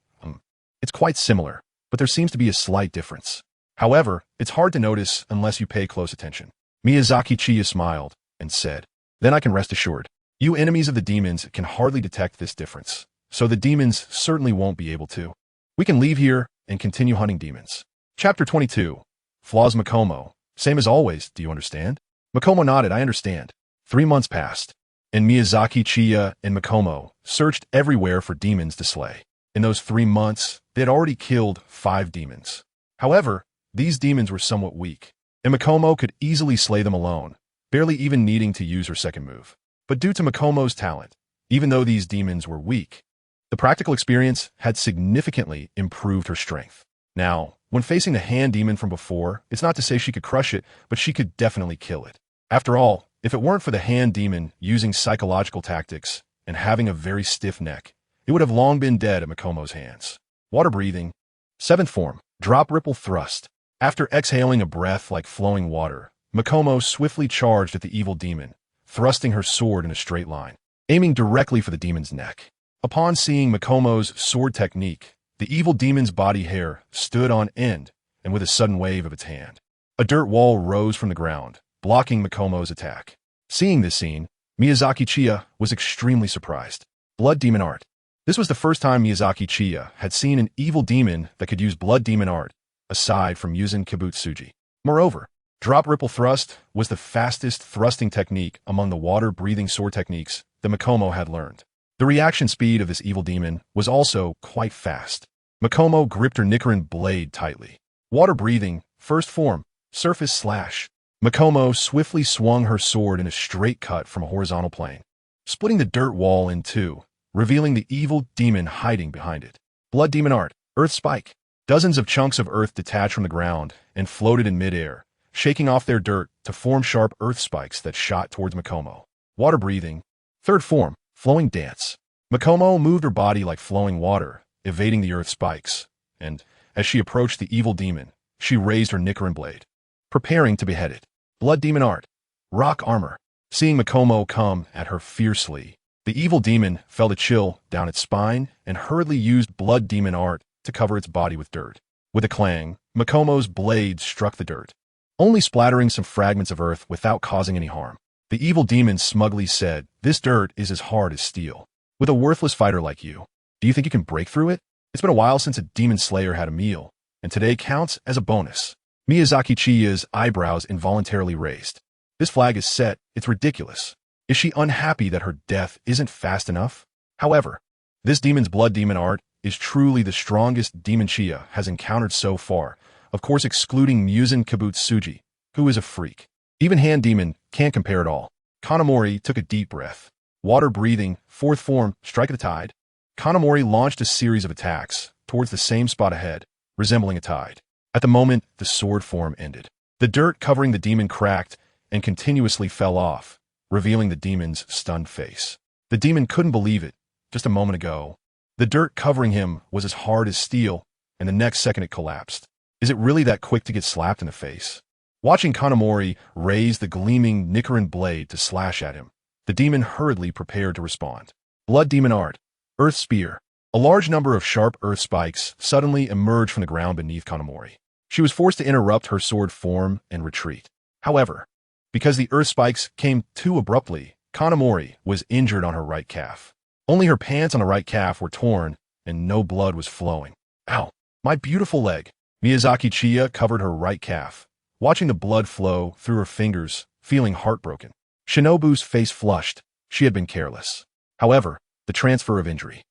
It's quite similar, but there seems to be a slight difference. However, it's hard to notice unless you pay close attention. Miyazaki Chiya smiled and said, then I can rest assured. You enemies of the demons can hardly detect this difference, so the demons certainly won't be able to. We can leave here and continue hunting demons. Chapter 22. Flaws Makomo. Same as always, do you understand? Makomo nodded, I understand. 3 months passed, and Miyazaki Chiya and Makomo searched everywhere for demons to slay. In those 3 months, they had already killed 5 demons. However, these demons were somewhat weak, and Makomo could easily slay them alone, barely even needing to use her second move. But due to Makomo's talent, even though these demons were weak, the practical experience had significantly improved her strength. Now, when facing the hand demon from before, it's not to say she could crush it, but she could definitely kill it. After all, if it weren't for the hand demon using psychological tactics and having a very stiff neck, it would have long been dead at Makomo's hands. Water breathing. 7th form, drop ripple thrust. After exhaling a breath like flowing water, Makomo swiftly charged at the evil demon, thrusting her sword in a straight line, aiming directly for the demon's neck. Upon seeing Makomo's sword technique, the evil demon's body hair stood on end, and with a sudden wave of its hand, a dirt wall rose from the ground, blocking Makomo's attack. Seeing this scene, Miyazaki Chiya was extremely surprised. Blood demon art. This was the first time Miyazaki Chiya had seen an evil demon that could use blood demon art, aside from Muzan Kibutsuji. Moreover, drop ripple thrust was the fastest thrusting technique among the water-breathing sword techniques that Makomo had learned. The reaction speed of this evil demon was also quite fast. Makomo gripped her Nichiren blade tightly. Water-breathing, 1st form, surface slash. Makomo swiftly swung her sword in a straight cut from a horizontal plane, splitting the dirt wall in two, revealing the evil demon hiding behind it. Blood demon art, earth spike. Dozens of chunks of earth detached from the ground and floated in midair, shaking off their dirt to form sharp earth spikes that shot towards Makomo. Water breathing, 3rd form, flowing dance. Makomo moved her body like flowing water, evading the earth spikes, and, as she approached the evil demon, she raised her Nichiren blade, preparing to behead it. Blood demon art, rock armor. Seeing Makomo come at her fiercely, the evil demon felt a chill down its spine and hurriedly used blood demon art to cover its body with dirt. With a clang, Makomo's blade struck the dirt, only splattering some fragments of earth without causing any harm. The evil demon smugly said, "This dirt is as hard as steel. With a worthless fighter like you, do you think you can break through it? It's been a while since a demon slayer had a meal, and today counts as a bonus." Miyazaki Chiya's eyebrows involuntarily raised. This flag is set, it's ridiculous. Is she unhappy that her death isn't fast enough? However, this demon's blood demon art is truly the strongest demon Chiya has encountered so far, of course excluding Muzan Kibutsuji, who is a freak. Even hand demon can't compare at all. Kanamori took a deep breath. Water breathing, 4th form, strike of the tide. Kanamori launched a series of attacks towards the same spot ahead, resembling a tide. At the moment, the sword form ended. The dirt covering the demon cracked and continuously fell off, revealing the demon's stunned face. The demon couldn't believe it. Just a moment ago, the dirt covering him was as hard as steel, and the next second it collapsed. Is it really that quick to get slapped in the face? Watching Kanamori raise the gleaming Nichiren blade to slash at him, the demon hurriedly prepared to respond. Blood demon art, earth spear. A large number of sharp earth spikes suddenly emerged from the ground beneath Kanamori. She was forced to interrupt her sword form and retreat. However, because the earth spikes came too abruptly, Kanamori was injured on her right calf. Only her pants on the right calf were torn, and no blood was flowing. Ow, my beautiful leg. Miyazaki Chiya covered her right calf, watching the blood flow through her fingers, feeling heartbroken. Shinobu's face flushed. She had been careless. However, the transfer of injury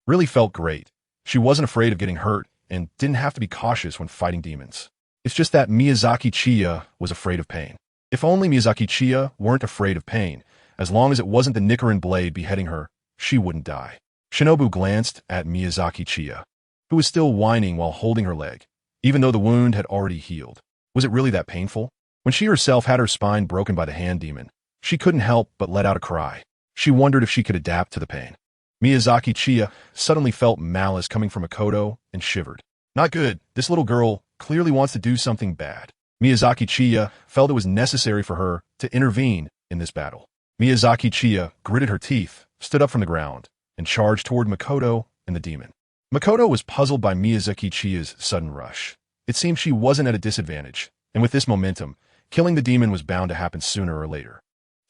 really felt great. She wasn't afraid of getting hurt and didn't have to be cautious when fighting demons. It's just that Miyazaki Chiya was afraid of pain. If only Miyazaki Chiya weren't afraid of pain, as long as it wasn't the Nichiren blade beheading her, she wouldn't die. Shinobu glanced at Miyazaki Chiya, who was still whining while holding her leg, even though the wound had already healed. Was it really that painful? When she herself had her spine broken by the hand demon, she couldn't help but let out a cry. She wondered if she could adapt to the pain. Miyazaki Chiya suddenly felt malice coming from Makoto and shivered. Not good. This little girl clearly wants to do something bad. Miyazaki Chiya felt it was necessary for her to intervene in this battle. Miyazaki Chiya gritted her teeth, stood up from the ground, and charged toward Makoto and the demon. Makoto was puzzled by Miyazaki Chiya's sudden rush. It seemed she wasn't at a disadvantage, and with this momentum, killing the demon was bound to happen sooner or later.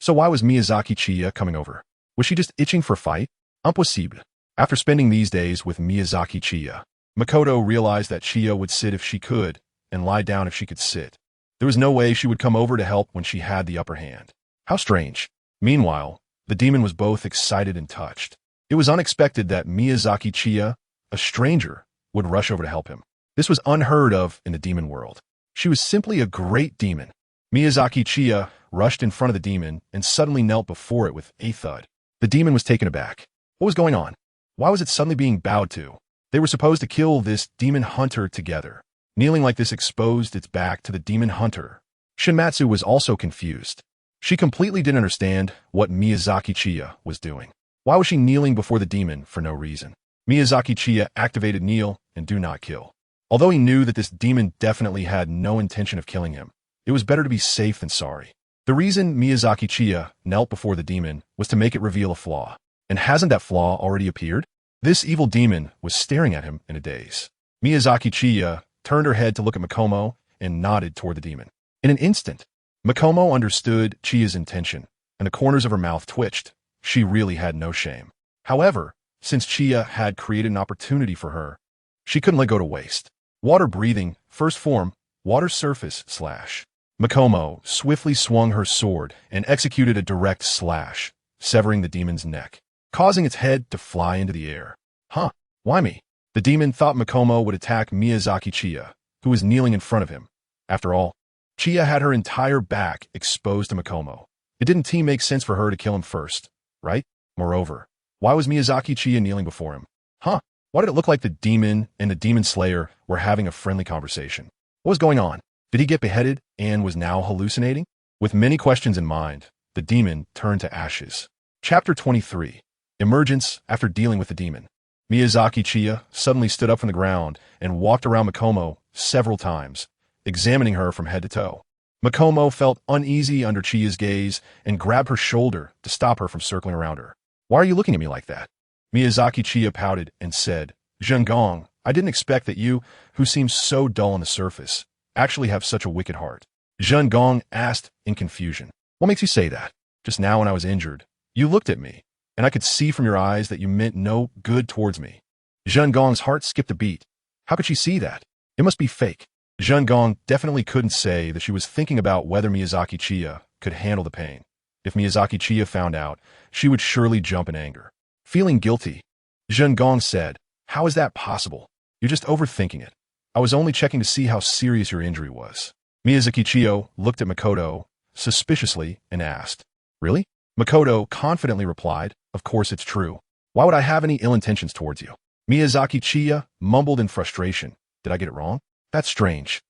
So why was Miyazaki Chiya coming over? Was she just itching for a fight? Impossible. After spending these days with Miyazaki Chiya, Makoto realized that Chiya would sit if she could, and lie down if she could sit. There was no way she would come over to help when she had the upper hand. How strange. Meanwhile, the demon was both excited and touched. It was unexpected that Miyazaki Chiya, a stranger, would rush over to help him. This was unheard of in the demon world. She was simply a great demon. Miyazaki Chiya rushed in front of the demon and suddenly knelt before it with a thud. The demon was taken aback. What was going on? Why was it suddenly being bowed to? They were supposed to kill this demon hunter together. Kneeling like this exposed its back to the demon hunter. Shinmatsu was also confused. She completely didn't understand what Miyazaki Chiya was doing. Why was she kneeling before the demon for no reason? Miyazaki Chiya activated kneel and do not kill. Although he knew that this demon definitely had no intention of killing him, it was better to be safe than sorry. The reason Miyazaki Chiya knelt before the demon was to make it reveal a flaw. And hasn't that flaw already appeared? This evil demon was staring at him in a daze. Miyazaki Chiya turned her head to look at Makomo and nodded toward the demon. In an instant, Makomo understood Chiya's intention, and the corners of her mouth twitched. She really had no shame. However, since Chiya had created an opportunity for her, she couldn't let go to waste. Water breathing, first form, water surface slash. Makomo swiftly swung her sword and executed a direct slash, severing the demon's neck, causing its head to fly into the air. Huh, why me? The demon thought Makomo would attack Miyazaki Chiya, who was kneeling in front of him. After all, Chiya had her entire back exposed to Makomo. It didn't make sense for her to kill him first, right? Moreover, why was Miyazaki Chiya kneeling before him? Huh, why did it look like the demon and the demon slayer were having a friendly conversation? What was going on? Did he get beheaded and was now hallucinating? With many questions in mind, the demon turned to ashes. Chapter 23. Emergence after dealing with the demon. Miyazaki Chiya suddenly stood up from the ground and walked around Makomo several times, examining her from head to toe. Makomo felt uneasy under Chiya's gaze and grabbed her shoulder to stop her from circling around her. Why are you looking at me like that? Miyazaki Chiya pouted and said, Zhengong, I didn't expect that you, who seems so dull on the surface, actually have such a wicked heart. Zhengong asked in confusion. What makes you say that? Just now when I was injured, you looked at me, and I could see from your eyes that you meant no good towards me. Zhengong's heart skipped a beat. How could she see that? It must be fake. Zhengong definitely couldn't say that she was thinking about whether Miyazaki Chiya could handle the pain. If Miyazaki Chiya found out, she would surely jump in anger. Feeling guilty, Zhengong said, How is that possible? You're just overthinking it. I was only checking to see how serious your injury was. Miyazaki Chiya looked at Makoto suspiciously and asked, Really? Makoto confidently replied, Of course it's true. Why would I have any ill intentions towards you? Miyazaki Chiya mumbled in frustration. Did I get it wrong? That's strange.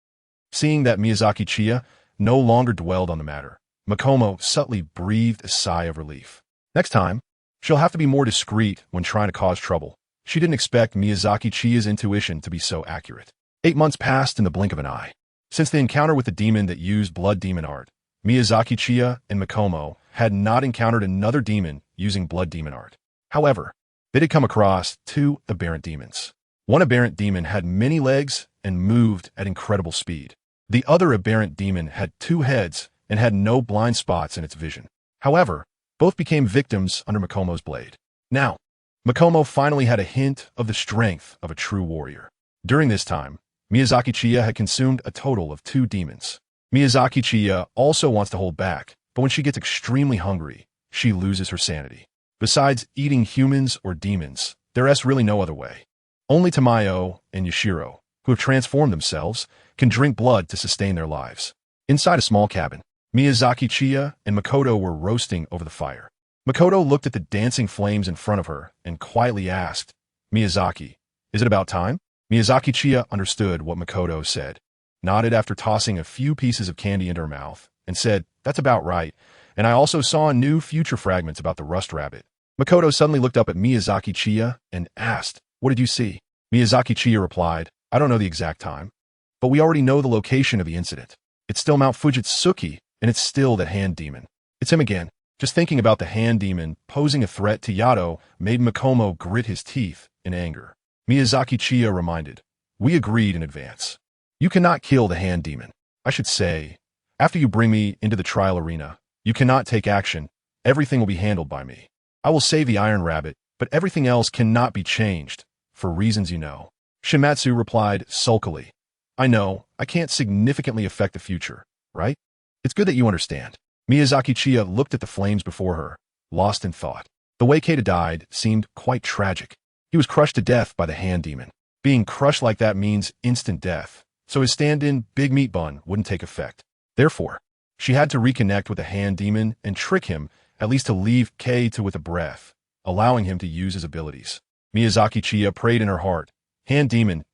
Seeing that Miyazaki Chiya no longer dwelled on the matter, Makomo subtly breathed a sigh of relief. Next time, she'll have to be more discreet when trying to cause trouble. She didn't expect Miyazaki Chiya's intuition to be so accurate. 8 months passed in the blink of an eye. Since the encounter with the demon that used blood demon art, Miyazaki Chiya and Makomo had not encountered another demon using blood demon art. However, they did come across 2 aberrant demons. One aberrant demon had many legs and moved at incredible speed. The other aberrant demon had 2 heads and had no blind spots in its vision. However, both became victims under Makomo's blade. Now, Makomo finally had a hint of the strength of a true warrior. During this time, Miyazaki Chiya had consumed a total of 2 demons. Miyazaki Chiya also wants to hold back, but when she gets extremely hungry, she loses her sanity. Besides eating humans or demons, there is really no other way. Only Tamayo and Yashiro, who have transformed themselves, can drink blood to sustain their lives. Inside a small cabin, Miyazaki Chiya and Makoto were roasting over the fire. Makoto looked at the dancing flames in front of her and quietly asked, Miyazaki, is it about time? Miyazaki Chiya understood what Makoto said. nodded after tossing a few pieces of candy into her mouth, and said, "That's about right. And I also saw new future fragments about the rust rabbit." Makoto suddenly looked up at Miyazaki Chiya and asked, "What did you see?" Miyazaki Chiya replied, "I don't know the exact time, but we already know the location of the incident. It's still Mount Fujitsuki, and it's still that hand demon. It's him again." Just thinking about the hand demon posing a threat to Yato made Makomo grit his teeth in anger. Miyazaki Chiya reminded, "We agreed in advance. You cannot kill the hand demon. I should say, after you bring me into the trial arena, you cannot take action. Everything will be handled by me. I will save the Iron Rabbit, but everything else cannot be changed, for reasons you know." Shimatsu replied sulkily, "I know, I can't significantly affect the future, right? It's good that you understand." Miyazaki Chiya looked at the flames before her, lost in thought. The way Keita died seemed quite tragic. He was crushed to death by the hand demon. Being crushed like that means instant death, so his stand-in Big Meat Bun wouldn't take effect. Therefore, she had to reconnect with the hand demon and trick him, at least to leave Keita with a breath, allowing him to use his abilities. Miyazaki Chiya prayed in her heart, hand demon,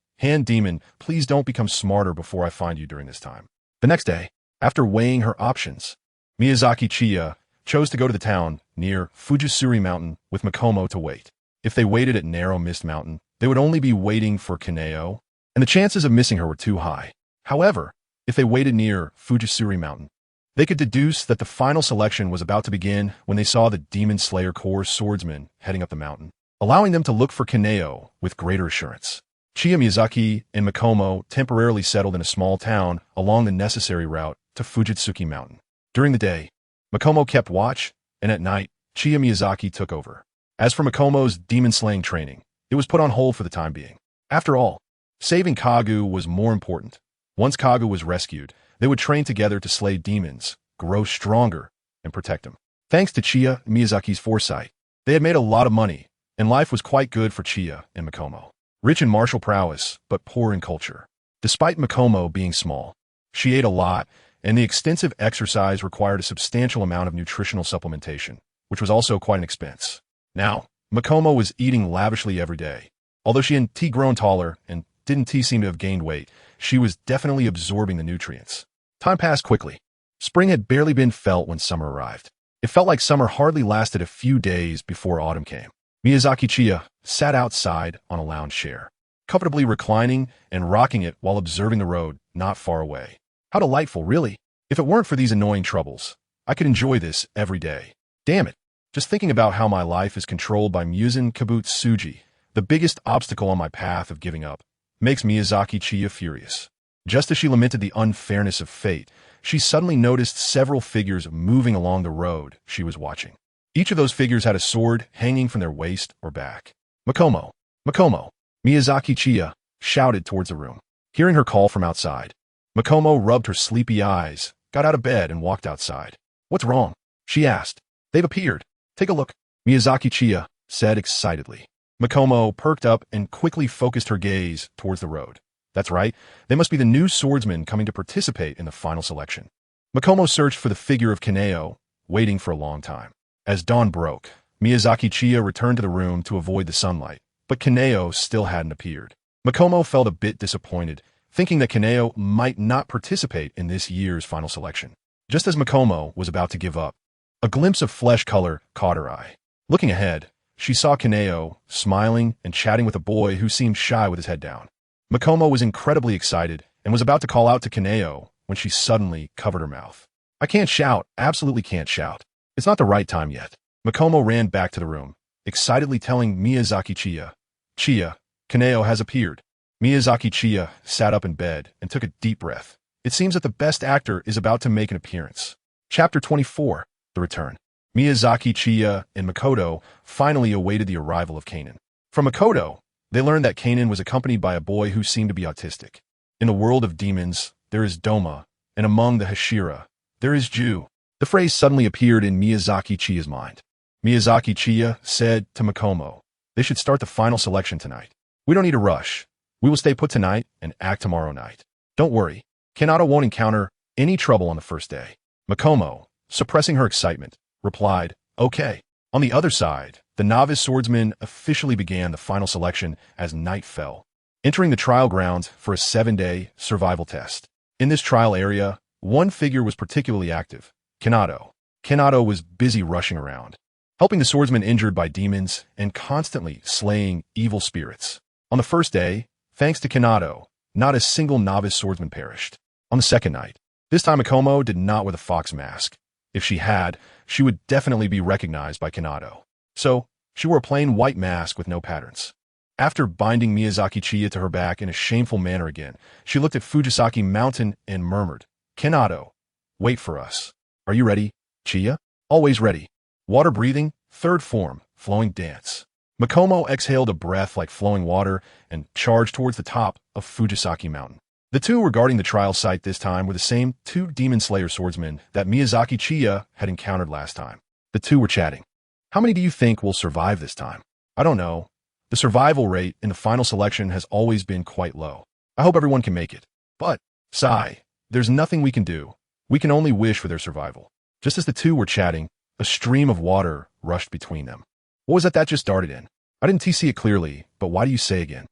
please don't become smarter before I find you during this time." The next day, after weighing her options, Miyazaki Chiya chose to go to the town near Fujisauri Mountain with Makomo to wait. If they waited at Narrow Mist Mountain, they would only be waiting for Kaneo, and the chances of missing her were too high. However, if they waited near Fujisauri Mountain, they could deduce that the final selection was about to begin when they saw the Demon Slayer Corps swordsmen heading up the mountain, allowing them to look for Kaneo with greater assurance. Chiya Miyazaki and Makomo temporarily settled in a small town along the necessary route to Fujitsuki Mountain. During the day, Makomo kept watch, and at night, Chiya Miyazaki took over. As for Makomo's demon-slaying training, it was put on hold for the time being. After all, saving Kagu was more important. Once Kagu was rescued, they would train together to slay demons, grow stronger, and protect him. Thanks to Chiya Miyazaki's foresight, they had made a lot of money, and life was quite good for Chiya and Makomo. Rich in martial prowess, but poor in culture. Despite Makomo being small, she ate a lot, and the extensive exercise required a substantial amount of nutritional supplementation, which was also quite an expense. Now, Makomo was eating lavishly every day. Although she hadn't grown taller and didn't seem to have gained weight, she was definitely absorbing the nutrients. Time passed quickly. Spring had barely been felt when summer arrived. It felt like summer hardly lasted a few days before autumn came. Miyazaki Chiya sat outside on a lounge chair, comfortably reclining and rocking it while observing the road not far away. How delightful, really. If it weren't for these annoying troubles, I could enjoy this every day. Damn it. Just thinking about how my life is controlled by Muzan Kibutsuji, the biggest obstacle on my path of giving up, makes Miyazaki Chiya furious. Just as she lamented the unfairness of fate, she suddenly noticed several figures moving along the road she was watching. Each of those figures had a sword hanging from their waist or back. "Makomo! Makomo!" Miyazaki Chiya shouted towards the room. Hearing her call from outside, Makomo rubbed her sleepy eyes, got out of bed, and walked outside. "What's wrong?" she asked. "They've appeared. Take a look," Miyazaki Chiya said excitedly. Makomo perked up and quickly focused her gaze towards the road. That's right, they must be the new swordsmen coming to participate in the final selection. Makomo searched for the figure of Kaneo, waiting for a long time. As dawn broke, Miyazaki Chiya returned to the room to avoid the sunlight, but Kaneo still hadn't appeared. Makomo felt a bit disappointed, thinking that Kaneo might not participate in this year's final selection. Just as Makomo was about to give up, a glimpse of flesh color caught her eye. Looking ahead, she saw Kaneo smiling and chatting with a boy who seemed shy with his head down. Makomo was incredibly excited and was about to call out to Kaneo when she suddenly covered her mouth. "I can't shout, absolutely can't shout. It's not the right time yet." Makomo ran back to the room, excitedly telling Miyazaki Chiya, "Chiya, Kaneo has appeared." Miyazaki Chiya sat up in bed and took a deep breath. It seems that the best actor is about to make an appearance. Chapter 24, The Return. Miyazaki Chiya and Makoto finally awaited the arrival of Kanan. From Makoto, they learned that Kanan was accompanied by a boy who seemed to be autistic. In the world of demons, there is Doma, and among the Hashira, there is Ju. The phrase suddenly appeared in Miyazaki Chiya's mind. Miyazaki Chiya said to Makomo, "They should start the final selection tonight. We don't need to rush. We will stay put tonight and act tomorrow night. Don't worry, Kanata won't encounter any trouble on the first day." Makomo, suppressing her excitement, replied, "Okay." On the other side, the novice swordsmen officially began the final selection as night fell, entering the trial grounds for a 7-day survival test. In this trial area, one figure was particularly active, Kanado. Kanado was busy rushing around, helping the swordsman injured by demons and constantly slaying evil spirits. On the first day, thanks to Kanado, not a single novice swordsman perished. On the second night, this time Makomo did not wear the fox mask. If she had, she would definitely be recognized by Kanado. So, she wore a plain white mask with no patterns. After binding Miyazaki Chiya to her back in a shameful manner again, she looked at Fujisawa Mountain and murmured, "Kanado, wait for us. Are you ready, Chiya?" "Always ready." Water breathing, third form, flowing dance. Makomo exhaled a breath like flowing water and charged towards the top of Fujisawa Mountain. The two regarding the trial site this time were the same two Demon Slayer swordsmen that Miyazaki Chiya had encountered last time. The two were chatting. "How many do you think will survive this time?" "I don't know. The survival rate in the final selection has always been quite low. I hope everyone can make it. But, sigh, there's nothing we can do. We can only wish for their survival." Just as the two were chatting, a stream of water rushed between them. "What was that just darted in?" "I didn't see it clearly, but why do you say again?"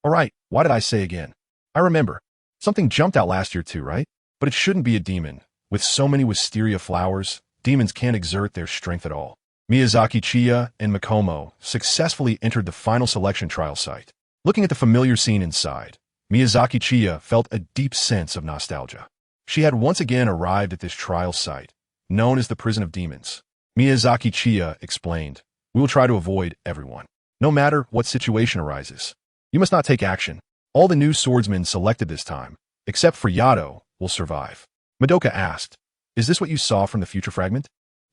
"All right, why did I say again?" "I remember. Something jumped out last year too, right? But it shouldn't be a demon. With so many wisteria flowers, demons can't exert their strength at all." Miyazaki Chiya and Makomo successfully entered the final selection trial site. Looking at the familiar scene inside, Miyazaki Chiya felt a deep sense of nostalgia. She had once again arrived at this trial site, known as the Prison of Demons. Miyazaki Chiya explained, "We will try to avoid everyone, no matter what situation arises. You must not take action. All the new swordsmen selected this time, except for Yado, will survive." Madoka asked, "Is this what you saw from the future fragment?"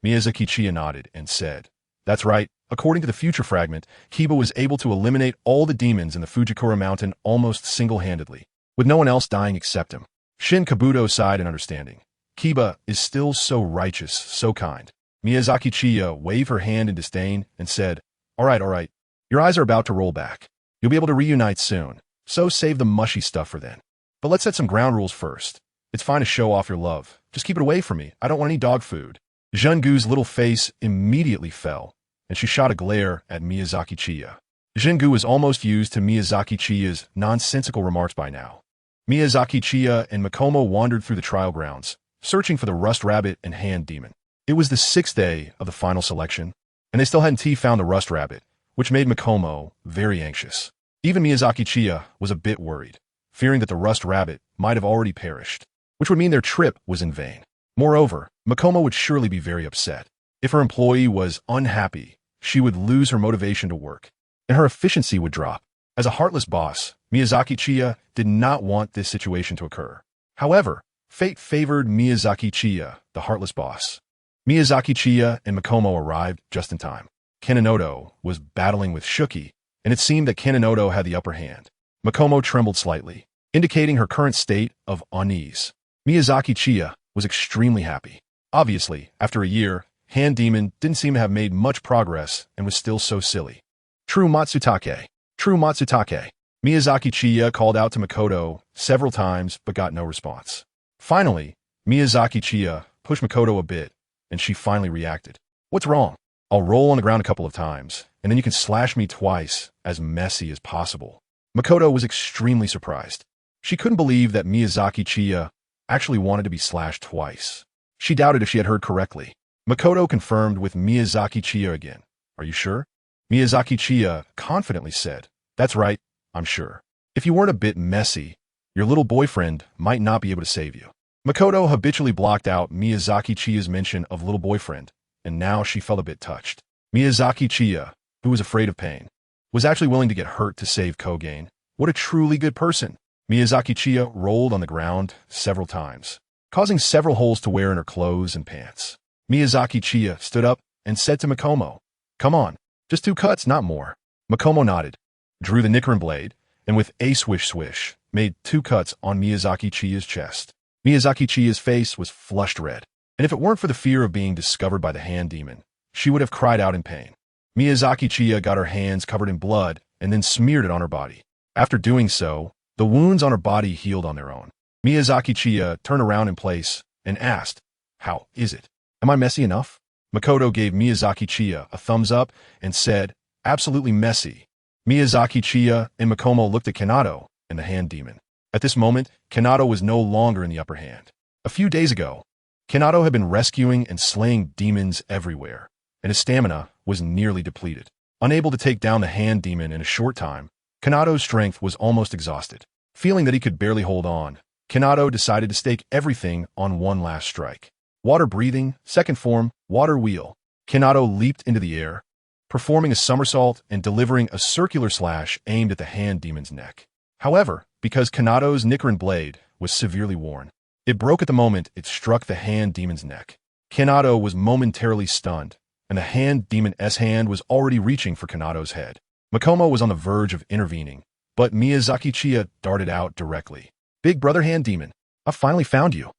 Miyazaki Chiya nodded and said, "That's right. According to the future fragment, Kiba was able to eliminate all the demons in the Fujiwara Mountain almost single-handedly, with no one else dying except him." Shin Kabuto sighed in understanding. "Kiba is still so righteous, so kind." Miyazaki Chiya waved her hand in disdain and said, all right. Your eyes are about to roll back. You'll be able to reunite soon, so save the mushy stuff for then. But let's set some ground rules first. It's fine to show off your love. Just keep it away from me. I don't want any dog food." Jingu's little face immediately fell, and she shot a glare at Miyazaki Chiya. Jingu was almost used to Miyazaki Chiya's nonsensical remarks by now. Miyazaki Chiya and Makomo wandered through the trial grounds, searching for the rust rabbit and hand demon. It was the 6th day of the final selection, and they still hadn't found the rust rabbit, which made Makomo very anxious. Even Miyazaki Chiya was a bit worried, fearing that the rust rabbit might have already perished, which would mean their trip was in vain. Moreover, Makomo would surely be very upset. If her employee was unhappy, she would lose her motivation to work, and her efficiency would drop. As a heartless boss, Miyazaki Chiya did not want this situation to occur. However, fate favored Miyazaki Chiya, the heartless boss. Miyazaki Chiya and Makomo arrived just in time. Kanenoto was battling with Shuki, and it seemed that Kanenoto had the upper hand. Makomo trembled slightly, indicating her current state of unease. Miyazaki Chiya was extremely happy. Obviously, after a year, Hand Demon didn't seem to have made much progress and was still so silly. True Matsutake. True Matsutake. Miyazaki Chiya called out to Makoto several times but got no response. Finally, Miyazaki Chiya pushed Makoto a bit, and she finally reacted. "What's wrong?" "I'll roll on the ground a couple of times, and then you can slash me twice, as messy as possible." Makoto was extremely surprised. She couldn't believe that Miyazaki Chiya actually wanted to be slashed twice. She doubted if she had heard correctly. Makoto confirmed with Miyazaki Chiya again. "Are you sure?" Miyazaki Chiya confidently said, "That's right, I'm sure. If you weren't a bit messy, your little boyfriend might not be able to save you." Makoto habitually blocked out Miyazaki Chiya's mention of little boyfriend, and now she felt a bit touched. Miyazaki Chiya, who was afraid of pain, was actually willing to get hurt to save Kogain. What a truly good person. Miyazaki Chiya rolled on the ground several times, causing several holes to wear in her clothes and pants. Miyazaki Chiya stood up and said to Makomo, "Come on, just 2 cuts, not more." Makomo nodded, drew the Nicaron blade, and with a swish, made 2 cuts on Miyazaki Chiya's chest. Miyazaki Chiya's face was flushed red, and if it weren't for the fear of being discovered by the hand demon, she would have cried out in pain. Miyazaki Chiya got her hands covered in blood and then smeared it on her body. After doing so, the wounds on her body healed on their own. Miyazaki Chiya turned around in place and asked, "How is it? Am I messy enough?" Makoto gave Miyazaki Chiya a thumbs up and said, "Absolutely messy." Miyazaki Chiya and Makomo looked at Kanado and the hand demon. At this moment, Kanado was no longer in the upper hand. A few days ago, Kanado had been rescuing and slaying demons everywhere, and his stamina was nearly depleted. Unable to take down the hand demon in a short time, Kanado's strength was almost exhausted. Feeling that he could barely hold on, Kanado decided to stake everything on one last strike. Water breathing, second form, water wheel. Kanado leaped into the air, performing a somersault and delivering a circular slash aimed at the hand demon's neck. However, because Kanado's Nichiren blade was severely worn, it broke at the moment it struck the hand demon's neck. Kanado was momentarily stunned, and the hand demon's hand was already reaching for Kanado's head. Makomo was on the verge of intervening, but Miyazaki Chiya darted out directly. Big brother hand demon, I finally found you.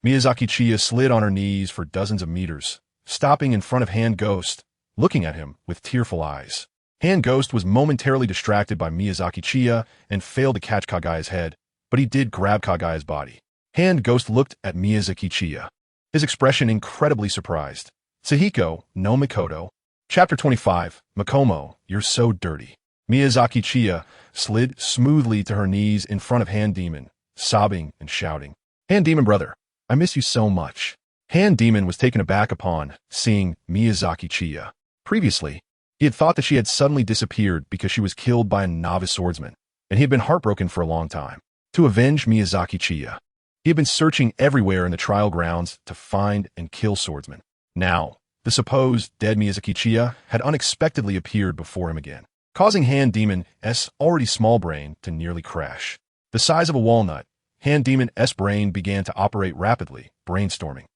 Miyazaki Chiya slid on her knees for dozens of meters, stopping in front of Hand Ghost, looking at him with tearful eyes. Hand Ghost was momentarily distracted by Miyazaki Chiya and failed to catch Kagaya's head, but he did grab Kagaya's body. Hand Ghost looked at Miyazaki Chiya, his expression incredibly surprised. Sahiko no Mikoto. Chapter 25, Makomo, you're so dirty. Miyazaki Chiya slid smoothly to her knees in front of Hand Demon, sobbing and shouting. Hand Demon brother, I miss you so much. Hand Demon was taken aback upon seeing Miyazaki Chiya. Previously, he had thought that she had suddenly disappeared because she was killed by a novice swordsman, and he had been heartbroken for a long time. To avenge Miyazaki Chiya, he had been searching everywhere in the trial grounds to find and kill swordsmen. Now, the supposed dead Miyazaki Chiya had unexpectedly appeared before him again, causing Hand Demon's already small brain to nearly crash. The size of a walnut, Hand Demon's brain began to operate rapidly, brainstorming.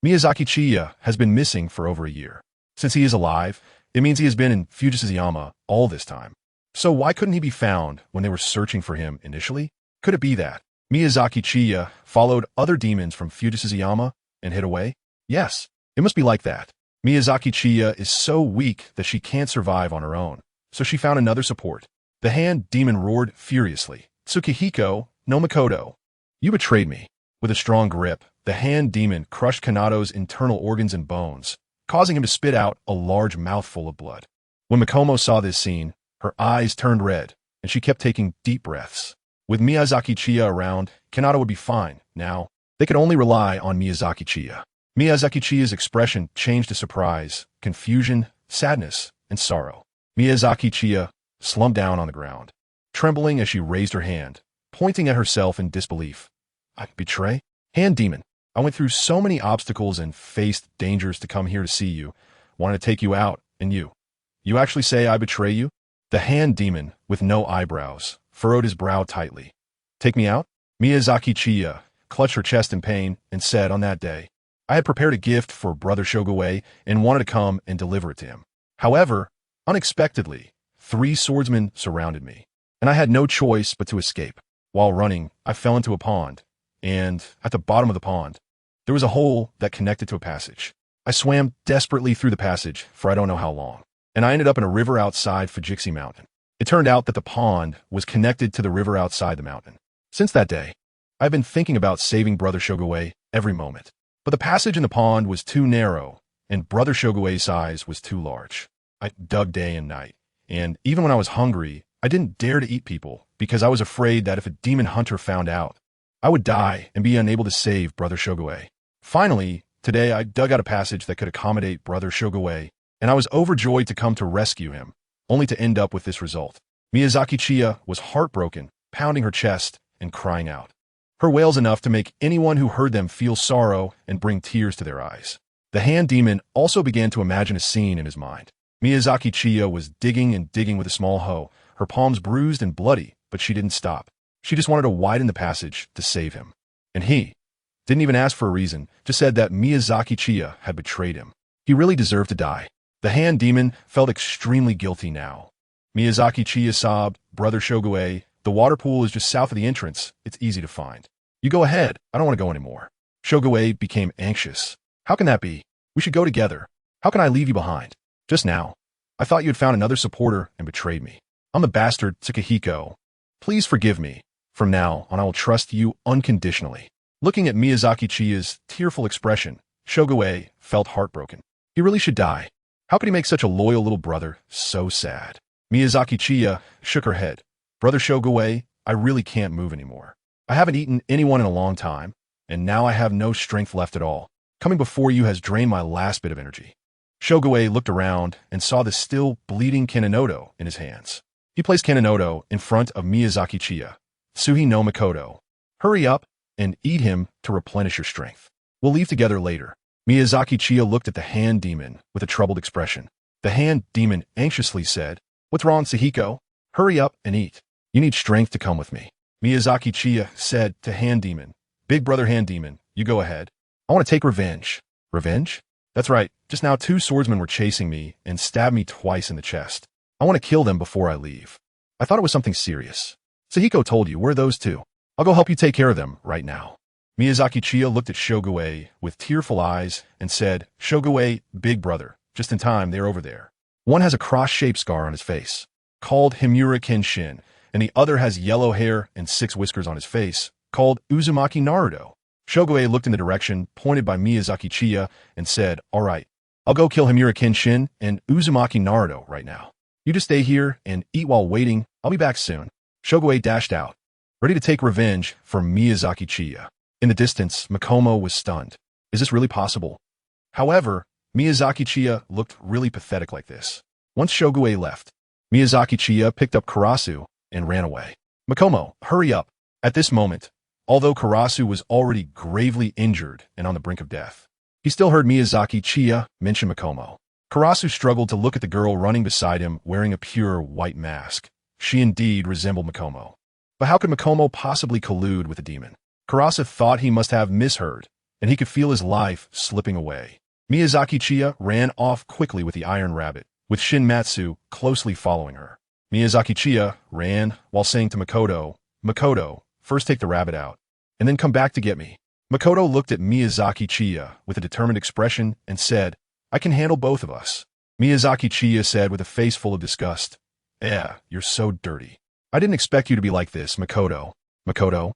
Miyazaki Chiya has been missing for over a year. Since he is alive, it means he has been in Fujisawa all this time. So why couldn't he be found when they were searching for him initially? Could it be that Miyazaki Chiya followed other demons from Fujisawa and hid away? Yes, it must be like that. Miyazaki Chiya is so weak that she can't survive on her own, so she found another support. The hand demon roared furiously. Tsukihiko no Mikoto, you betrayed me. With a strong grip, the hand demon crushed Kanado's internal organs and bones, causing him to spit out a large mouthful of blood. When Makomo saw this scene, her eyes turned red, and she kept taking deep breaths. With Miyazaki Chiya around, Kanado would be fine. Now, they could only rely on Miyazaki Chiya. Miyazaki Chiya's expression changed to surprise, confusion, sadness, and sorrow. Miyazaki Chiya slumped down on the ground, trembling as she raised her hand, pointing at herself in disbelief. I betray? Hand demon, I went through so many obstacles and faced dangers to come here to see you, wanted to take you out, and you actually say I betray you? The hand demon, with no eyebrows, furrowed his brow tightly. Take me out? Miyazaki Chiya clutched her chest in pain and said on that day, I had prepared a gift for Brother Shogaway and wanted to come and deliver it to him. However, unexpectedly, 3 swordsmen surrounded me, and I had no choice but to escape. While running, I fell into a pond, and at the bottom of the pond, there was a hole that connected to a passage. I swam desperately through the passage for I don't know how long, and I ended up in a river outside Fujisawa Mountain. It turned out that the pond was connected to the river outside the mountain. Since that day, I've been thinking about saving Brother Shogaway every moment. But the passage in the pond was too narrow, and Brother Shogaway's size was too large. I dug day and night, and even when I was hungry, I didn't dare to eat people because I was afraid that if a demon hunter found out, I would die and be unable to save Brother Shogaway. Finally, today I dug out a passage that could accommodate Brother Shogaway, and I was overjoyed to come to rescue him, only to end up with this result. Miyazaki Chiya was heartbroken, pounding her chest and crying out. Her wails enough to make anyone who heard them feel sorrow and bring tears to their eyes. The hand demon also began to imagine a scene in his mind. Miyazaki Chiya was digging and digging with a small hoe, her palms bruised and bloody, but she didn't stop. She just wanted to widen the passage to save him. And he didn't even ask for a reason, just said that Miyazaki Chiya had betrayed him. He really deserved to die. The hand demon felt extremely guilty now. Miyazaki Chiya sobbed, Brother Shogaway, the water pool is just south of the entrance. It's easy to find. You go ahead. I don't want to go anymore. Shogaway became anxious. How can that be? We should go together. How can I leave you behind? Just now. I thought you had found another supporter and betrayed me. I'm the bastard Tsukihiko. Please forgive me. From now on, I will trust you unconditionally. Looking at Miyazaki Chiya's tearful expression, Shogaway felt heartbroken. He really should die. How could he make such a loyal little brother so sad? Miyazaki Chiya shook her head. Brother Shogaway, I really can't move anymore. I haven't eaten anyone in a long time, and now I have no strength left at all. Coming before you has drained my last bit of energy. Shogue looked around and saw the still bleeding Kanenoto in his hands. He placed Kanenoto in front of Miyazaki Chiya. Suhi no Makoto. Hurry up and eat him to replenish your strength. We'll leave together later. Miyazaki Chiya looked at the hand demon with a troubled expression. The hand demon anxiously said, "What's wrong, Sahiko? Hurry up and eat. You need strength to come with me." Miyazaki Chiya said to hand demon, "Big brother hand demon, you go ahead. I want to take revenge." Revenge? That's right. Just now 2 swordsmen were chasing me and stabbed me twice in the chest. I want to kill them before I leave. I thought it was something serious. Sahiko told you, where are those 2? I'll go help you take care of them right now. Miyazaki Chiya looked at Shogue with tearful eyes and said, "Shogue, big brother, just in time, they're over there. One has a cross-shaped scar on his face, called Himura Kenshin, and the other has yellow hair and 6 whiskers on his face, called Uzumaki Naruto." Shogue looked in the direction pointed by Miyazaki Chiya and said, "All right, I'll go kill Himura Kenshin and Uzumaki Naruto right now. You just stay here and eat while waiting. I'll be back soon." Shogue dashed out, ready to take revenge for Miyazaki Chiya. In the distance, Makomo was stunned. Is this really possible? However, Miyazaki Chiya looked really pathetic like this. Once Shogue left, Miyazaki Chiya picked up Karasu and ran away. "Makomo, hurry up." At this moment, although Karasu was already gravely injured and on the brink of death, he still heard Miyazaki Chiya mention Makomo. Karasu struggled to look at the girl running beside him wearing a pure white mask. She indeed resembled Makomo. But how could Makomo possibly collude with the demon? Karasu thought he must have misheard, and he could feel his life slipping away. Miyazaki Chiya ran off quickly with the Iron Rabbit, with Shinmatsu closely following her. Miyazaki Chiya ran while saying to Makoto, "Makoto, first take the rabbit out, and then come back to get me." Makoto looked at Miyazaki Chiya with a determined expression and said, "I can handle both of us." Miyazaki Chiya said with a face full of disgust, You're so dirty. I didn't expect you to be like this, Makoto." "Makoto?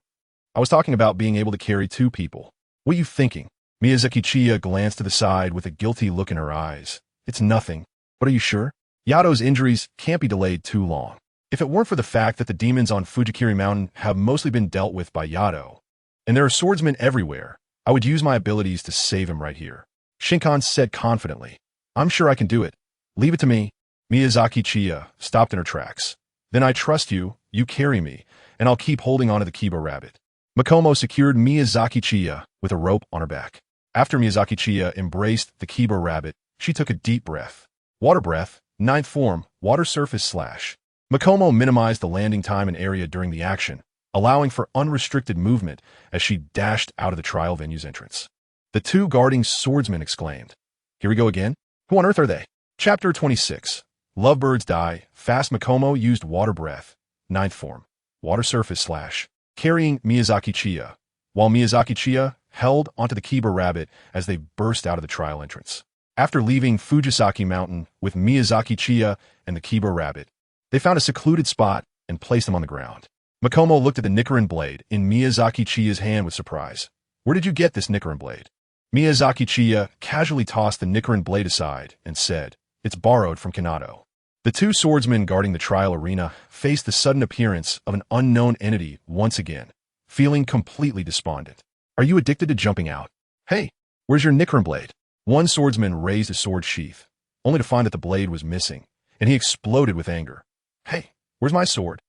I was talking about being able to carry 2 people. What are you thinking?" Miyazaki Chiya glanced to the side with a guilty look in her eyes. "It's nothing. But are you sure? Yato's injuries can't be delayed too long. If it weren't for the fact that the demons on Fujikiri Mountain have mostly been dealt with by Yato, and there are swordsmen everywhere, I would use my abilities to save him right here." Shinkan said confidently, "I'm sure I can do it. Leave it to me." Miyazaki Chiya stopped in her tracks. "Then I trust you, you carry me, and I'll keep holding on to the Kiba rabbit." Makomo secured Miyazaki Chiya with a rope on her back. After Miyazaki Chiya embraced the Kiba rabbit, she took a deep breath. Water breath, 9th form, water surface slash. Makomo minimized the landing time and area during the action, allowing for unrestricted movement as she dashed out of the trial venue's entrance. The 2 guarding swordsmen exclaimed, "Here we go again? Who on earth are they?" Chapter 26. Lovebirds Die. Fast. Makomo used water breath, 9th form, water surface slash, carrying Miyazaki Chiya, while Miyazaki Chiya held onto the Kiba rabbit as they burst out of the trial entrance. After leaving Fujisaki Mountain with Miyazaki Chiya and the Kiba rabbit, they found a secluded spot and placed them on the ground. Makomo looked at the Nichiren blade in Miyazaki Chiya's hand with surprise. "Where did you get this Nichiren blade?" Miyazaki Chiya casually tossed the Nichiren blade aside and said, "It's borrowed from Kanato." The 2 swordsmen guarding the trial arena faced the sudden appearance of an unknown entity once again, feeling completely despondent. "Are you addicted to jumping out? Hey, where's your Nichiren blade?" One swordsman raised his sword sheath, only to find that the blade was missing, and he exploded with anger. "Hey, where's my sword?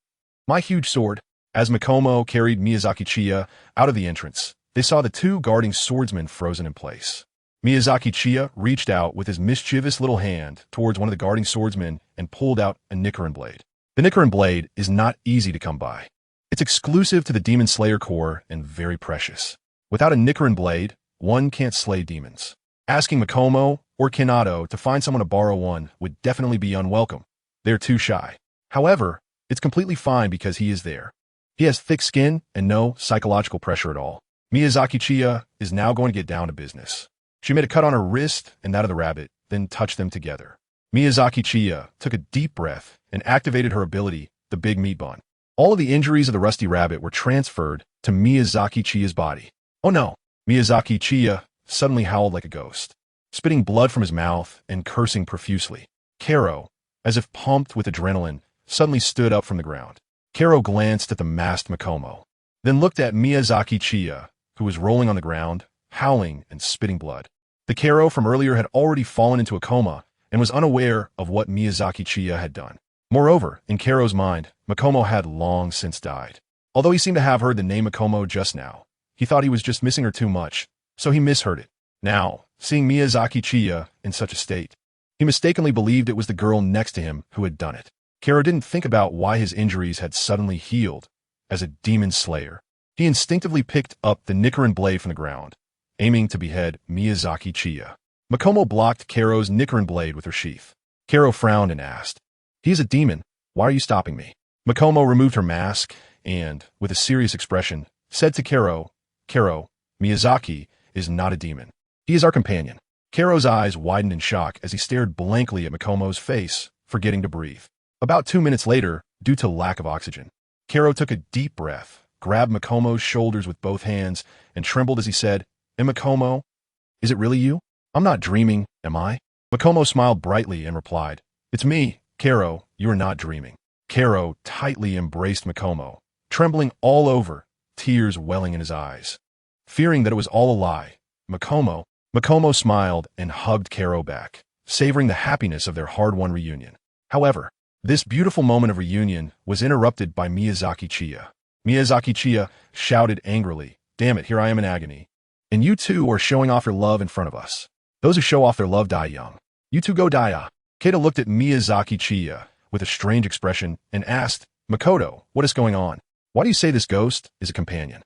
My huge sword?" As Makomo carried Miyazaki Chiya out of the entrance, they saw the 2 guarding swordsmen frozen in place. Miyazaki Chiya reached out with his mischievous little hand towards one of the guarding swordsmen and pulled out a Nichiren blade. The Nichiren blade is not easy to come by. It's exclusive to the Demon Slayer Corps and very precious. Without a Nichiren blade, one can't slay demons. Asking Makomo or Kanato to find someone to borrow one would definitely be unwelcome. They're too shy. However, it's completely fine because he is there. He has thick skin and no psychological pressure at all. Miyazaki Chiya is now going to get down to business. She made a cut on her wrist and that of the rabbit, then touched them together. Miyazaki Chiya took a deep breath and activated her ability, the Big Meat Bun. All of the injuries of the rusty rabbit were transferred to Miyazaki Chiya's body. "Oh no!" Miyazaki Chiya suddenly howled like a ghost, spitting blood from his mouth and cursing profusely. Karo, as if pumped with adrenaline, suddenly stood up from the ground. Karo glanced at the masked Makomo. then looked at Miyazaki Chiya, who was rolling on the ground, howling and spitting blood. The Kero from earlier had already fallen into a coma and was unaware of what Miyazaki Chiya had done. Moreover, in Kero's mind, Makomo had long since died. Although he seemed to have heard the name Makomo just now, he thought he was just missing her too much, so he misheard it. Now, seeing Miyazaki Chiya in such a state, he mistakenly believed it was the girl next to him who had done it. Kero didn't think about why his injuries had suddenly healed. As a demon slayer, he instinctively picked up the Nichiren blade from the ground, aiming to behead Miyazaki Chiya. Makomo blocked Kero's Nichiren blade with her sheath. Kero frowned and asked, "He is a demon. Why are you stopping me?" Makomo removed her mask and, with a serious expression, said to Kero, "Kero, Miyazaki is not a demon. He is our companion." Kero's eyes widened in shock as he stared blankly at Makomo's face, forgetting to breathe. About 2 minutes later, due to lack of oxygen, Kero took a deep breath, grabbed Makomo's shoulders with both hands, and trembled as he said, "And Makomo, is it really you? I'm not dreaming, am I?" Makomo smiled brightly and replied, "It's me, Kero, you are not dreaming." Kero tightly embraced Makomo, trembling all over, tears welling in his eyes. Fearing that it was all a lie, Makomo smiled and hugged Kero back, savoring the happiness of their hard-won reunion. However, this beautiful moment of reunion was interrupted by Miyazaki Chiya. Miyazaki Chiya shouted angrily, "Damn it, here I am in agony. And you two are showing off your love in front of us. Those who show off their love die young. You two go die." Keita looked at Miyazaki Chiya with a strange expression and asked, "Makoto, what is going on? Why do you say this ghost is a companion?"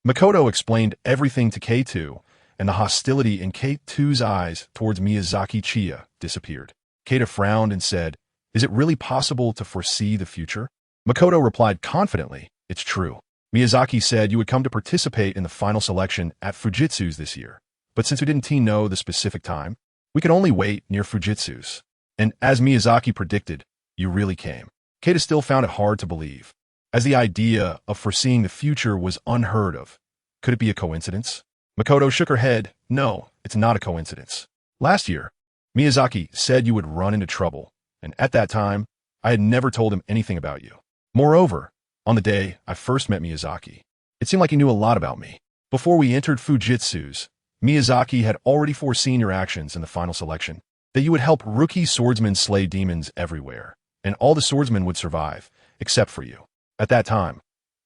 Makoto explained everything to K2, and the hostility in K2's eyes towards Miyazaki Chiya disappeared. Keita frowned and said, "Is it really possible to foresee the future?" Makoto replied confidently, "It's true. Miyazaki said you would come to participate in the final selection at Fujitsu's this year, but since we didn't know the specific time, we could only wait near Fujitsu's. And as Miyazaki predicted, you really came." Keita still found it hard to believe, as the idea of foreseeing the future was unheard of. Could it be a coincidence? Makoto shook her head. "No, it's not a coincidence. Last year, Miyazaki said you would run into trouble, and at that time, I had never told him anything about you. Moreover, on the day I first met Miyazaki, it seemed like he knew a lot about me. Before we entered Fujitsu's, Miyazaki had already foreseen your actions in the final selection, that you would help rookie swordsmen slay demons everywhere, and all the swordsmen would survive, except for you. At that time,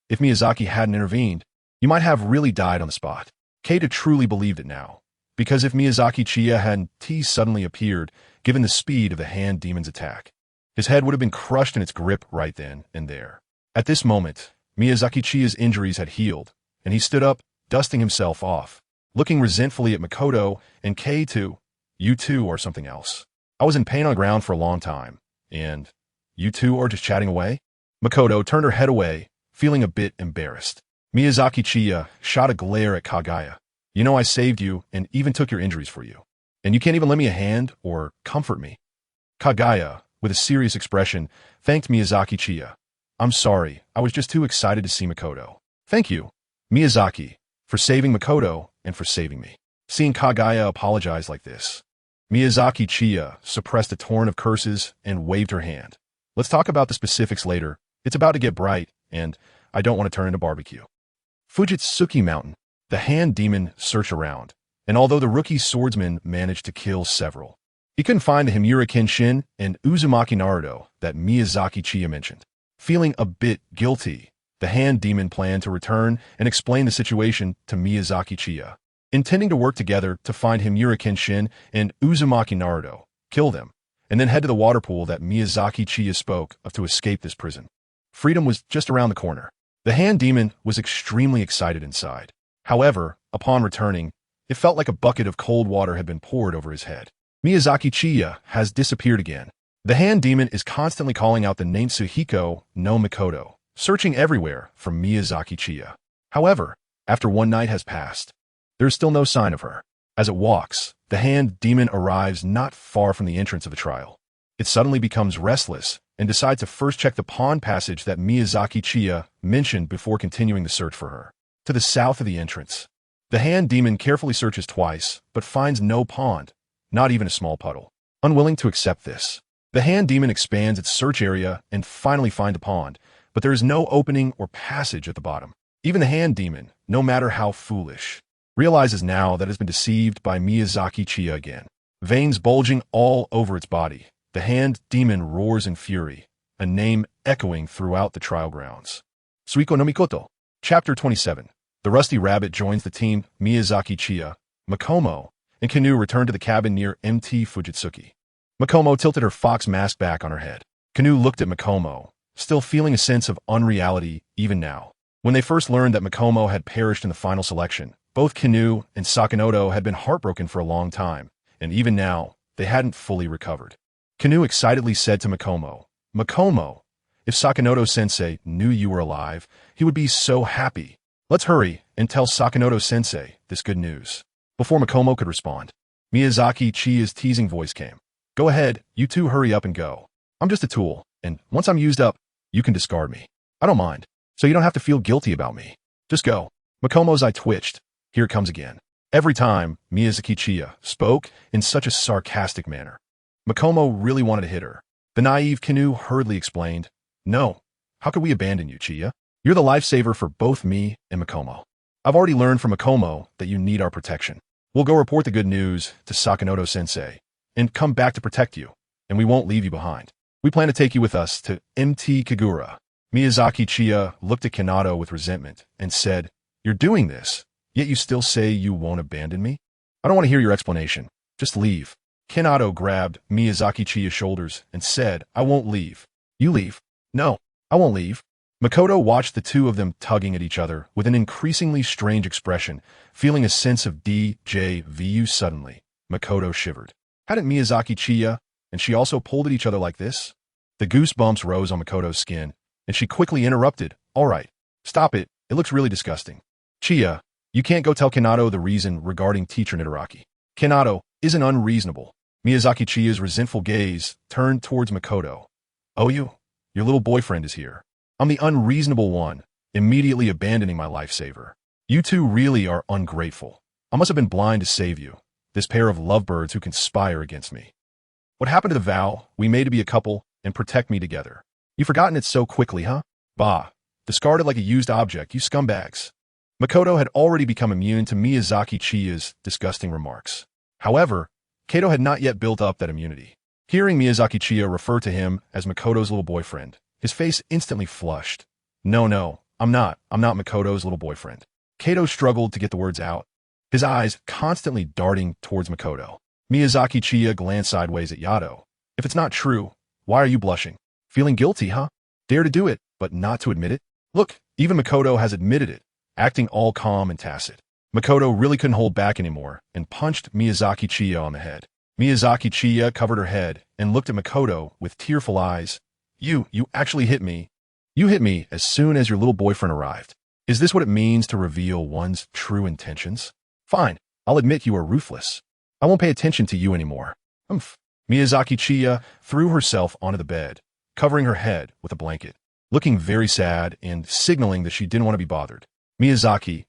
if Miyazaki hadn't intervened, you might have really died on the spot." Keita truly believed it now, because if Miyazaki Chiya hadn't suddenly appeared, given the speed of the hand demon's attack, his head would have been crushed in its grip right then and there. At this moment, Miyazaki Chiya's injuries had healed, and he stood up, dusting himself off, looking resentfully at Makoto and K2. "You two are something else. I was in pain on the ground for a long time, and you two are just chatting away?" Makoto turned her head away, feeling a bit embarrassed. Miyazaki Chiya shot a glare at Kagaya. "You know I saved you and even took your injuries for you, and you can't even lend me a hand or comfort me." Kagaya, with a serious expression, thanked Miyazaki Chiya. "I'm sorry, I was just too excited to see Makoto." "Thank you, Miyazaki, for saving Makoto and for saving me." Seeing Kagaya apologize like this, Miyazaki Chiya suppressed a torrent of curses and waved her hand. "Let's talk about the specifics later. It's about to get bright, and I don't want to turn into barbecue." Fujitsuki Mountain. The hand demon searched around, and although the rookie swordsman managed to kill several, he couldn't find the Himura Kenshin and Uzumaki Naruto that Miyazaki Chiya mentioned. Feeling a bit guilty, the hand demon planned to return and explain the situation to Miyazaki Chiya, intending to work together to find Himura Kenshin and Uzumaki Naruto, kill them, and then head to the water pool that Miyazaki Chiya spoke of to escape this prison. Freedom was just around the corner. The hand demon was extremely excited inside. However, upon returning, it felt like a bucket of cold water had been poured over his head. Miyazaki Chiya has disappeared again. The hand demon is constantly calling out the name Tsuhiko no Mikoto, searching everywhere for Miyazaki Chiya. However, after one night has passed, there is still no sign of her. As it walks, the hand demon arrives not far from the entrance of the trial. It suddenly becomes restless and decides to first check the pond passage that Miyazaki Chiya mentioned before continuing the search for her. To the south of the entrance, the hand demon carefully searches twice, but finds no pond, not even a small puddle. Unwilling to accept this, the hand demon expands its search area and finally finds a pond, but there is no opening or passage at the bottom. Even the hand demon, no matter how foolish, realizes now that it has been deceived by Miyazaki Chiya again. Veins bulging all over its body, the hand demon roars in fury, a name echoing throughout the trial grounds. Suiko no Mikoto. Chapter 27. The Rusty Rabbit joins the team. Miyazaki Chiya, Makomo, and Canoe return to the cabin near Mt. Fujitsuki. Makomo tilted her fox mask back on her head. Canoe looked at Makomo, still feeling a sense of unreality even now. When they first learned that Makomo had perished in the final selection, both Canoe and Sakanoto had been heartbroken for a long time, and even now, they hadn't fully recovered. Canoe excitedly said to Makomo, "Makomo, if Sakanoto-sensei knew you were alive, he would be so happy. Let's hurry and tell Sakanoto-sensei this good news." Before Makomo could respond, Miyazaki Chiya's teasing voice came. "Go ahead, you two hurry up and go. I'm just a tool, and once I'm used up, you can discard me. I don't mind, so you don't have to feel guilty about me. Just go." Makomo's eye twitched. Here it comes again. Every time, Miyazaki Chiya spoke in such a sarcastic manner. Makomo really wanted to hit her. The naive Canoe hurriedly explained, "No, how could we abandon you, Chiya? You're the lifesaver for both me and Makomo. I've already learned from Makomo that you need our protection. We'll go report the good news to Sakanoto-sensei and come back to protect you, and we won't leave you behind. We plan to take you with us to Mt. Kagura." Miyazaki Chiya looked at Kanato with resentment and said, "You're doing this, yet you still say you won't abandon me? I don't want to hear your explanation. Just leave." Kanato grabbed Miyazaki Chiya's shoulders and said, "I won't leave." "You leave." "No, I won't leave." Makoto watched the two of them tugging at each other with an increasingly strange expression, feeling a sense of deja vu suddenly. Makoto shivered. Hadn't Miyazaki Chiya and she also pulled at each other like this? The goosebumps rose on Makoto's skin, and she quickly interrupted, "All right, stop it. It looks really disgusting. Chiya, you can't go tell Kanato the reason regarding Teacher Nidaraki. Kanato isn't unreasonable." Miyazaki Chiya's resentful gaze turned towards Makoto. "Oh, your little boyfriend is here. I'm the unreasonable one, immediately abandoning my lifesaver. You two really are ungrateful. I must have been blind to save you, this pair of lovebirds who conspire against me. What happened to the vow we made to be a couple and protect me together? You've forgotten it so quickly, huh? Bah, discarded like a used object, you scumbags." Makoto had already become immune to Miyazaki Chiya's disgusting remarks. However, Kato had not yet built up that immunity. Hearing Miyazaki Chiya refer to him as Makoto's little boyfriend, his face instantly flushed. No, I'm not Makoto's little boyfriend." Kato struggled to get the words out, his eyes constantly darting towards Makoto. Miyazaki Chiya glanced sideways at Yato. "If it's not true, why are you blushing? Feeling guilty, huh? Dare to do it, but not to admit it? Look, even Makoto has admitted it, acting all calm and tacit." Makoto really couldn't hold back anymore and punched Miyazaki Chiya on the head. Miyazaki Chiya covered her head and looked at Makoto with tearful eyes. You actually hit me. You hit me as soon as your little boyfriend arrived. Is this what it means to reveal one's true intentions? Fine, I'll admit you are ruthless. I won't pay attention to you anymore." Miyazaki Chiya threw herself onto the bed, covering her head with a blanket, looking very sad and signaling that she didn't want to be bothered. Miyazaki,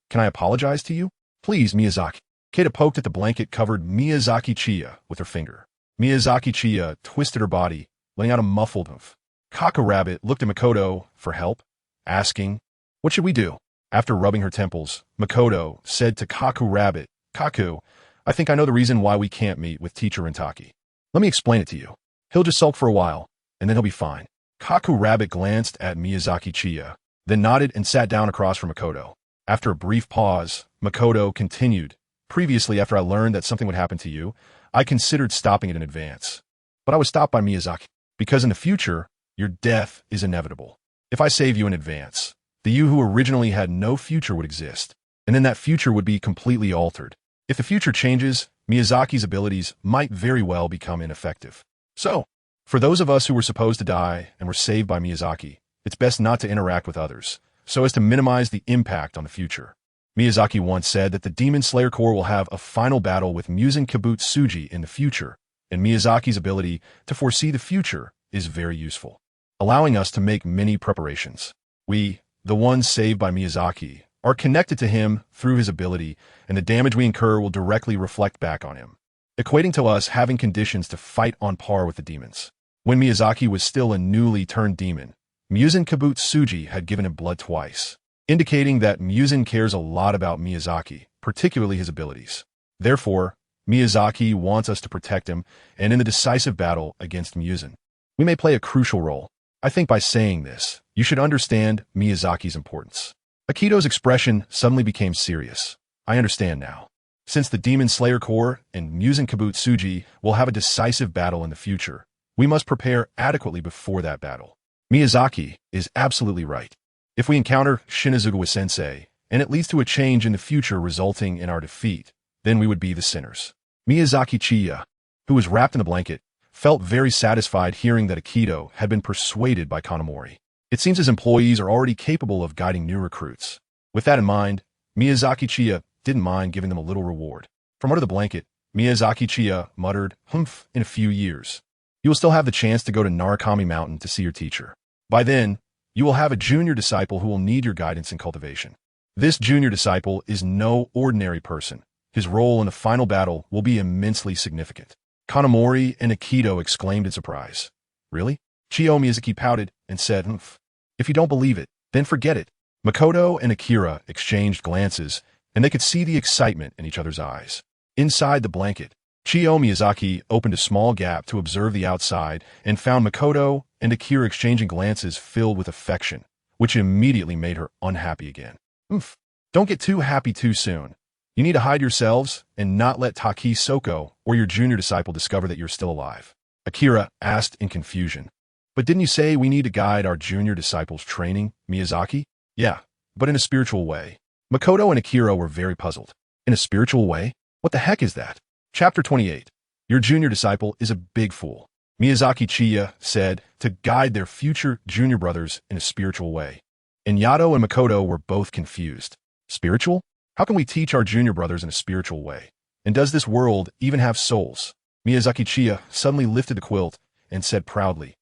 can I apologize to you? Please, Miyazaki." Kata poked at the blanket-covered Miyazaki Chiya with her finger. Miyazaki Chiya twisted her body, letting out a muffled oof. Kaku Rabbit looked at Makoto for help, asking, "What should we do?" After rubbing her temples, Makoto said to Kaku Rabbit, "Kaku, I think I know the reason why we can't meet with Teacher Intaki. Let me explain it to you. He'll just sulk for a while, and then he'll be fine." Kaku Rabbit glanced at Miyazaki Chiya, then nodded and sat down across from Makoto. After a brief pause, Makoto continued, "Previously, after I learned that something would happen to you, I considered stopping it in advance. But I was stopped by Miyazaki, because in the future, your death is inevitable. If I save you in advance, the you who originally had no future would exist, and then that future would be completely altered. If the future changes, Miyazaki's abilities might very well become ineffective. So, for those of us who were supposed to die and were saved by Miyazaki, it's best not to interact with others, so as to minimize the impact on the future. Miyazaki once said that the Demon Slayer Corps will have a final battle with Muzan Kibutsuji in the future, and Miyazaki's ability to foresee the future is very useful, allowing us to make many preparations. We, the ones saved by Miyazaki, are connected to him through his ability, and the damage we incur will directly reflect back on him, equating to us having conditions to fight on par with the demons. When Miyazaki was still a newly turned demon, Muzan Kibutsuji had given him blood twice. indicating that Muzan cares a lot about Miyazaki, particularly his abilities. Therefore, Miyazaki wants us to protect him, and in the decisive battle against Muzan, we may play a crucial role. I think by saying this, you should understand Miyazaki's importance. Akito's expression suddenly became serious. I understand now. Since the Demon Slayer Corps and Muzan Kibutsuji will have a decisive battle in the future, we must prepare adequately before that battle. Miyazaki is absolutely right. If we encounter Shinazugawa-sensei, and it leads to a change in the future resulting in our defeat, then we would be the sinners. Miyazaki Chiya, who was wrapped in a blanket, felt very satisfied hearing that Akito had been persuaded by Kanamori. It seems his employees are already capable of guiding new recruits. With that in mind, Miyazaki Chiya didn't mind giving them a little reward. From under the blanket, Miyazaki Chiya muttered, "Humph, in a few years. You will still have the chance to go to Narukami Mountain to see your teacher. By then, you will have a junior disciple who will need your guidance and cultivation. This junior disciple is no ordinary person. His role in the final battle will be immensely significant." Kanamori and Akito exclaimed in surprise. "Really?" Chiya Miyazaki pouted and said, "Humph. If you don't believe it, then forget it." Makoto and Akira exchanged glances, and they could see the excitement in each other's eyes. Inside the blanket, Chiya Miyazaki opened a small gap to observe the outside and found Makoto and Akira exchanging glances filled with affection, which immediately made her unhappy again. "Humph. Don't get too happy too soon. You need to hide yourselves and not let Taki Soko or your junior disciple discover that you're still alive." Akira asked in confusion. "But didn't you say we need to guide our junior disciples' training, Miyazaki?" "Yeah, but in a spiritual way." Makoto and Akira were very puzzled. "In a spiritual way? What the heck is that?" Chapter 28. Your junior disciple is a big fool. Miyazaki Chiya said to guide their future junior brothers in a spiritual way. And Yato and Makoto were both confused. Spiritual? How can we teach our junior brothers in a spiritual way? And does this world even have souls? Miyazaki Chiya suddenly lifted the quilt and said proudly,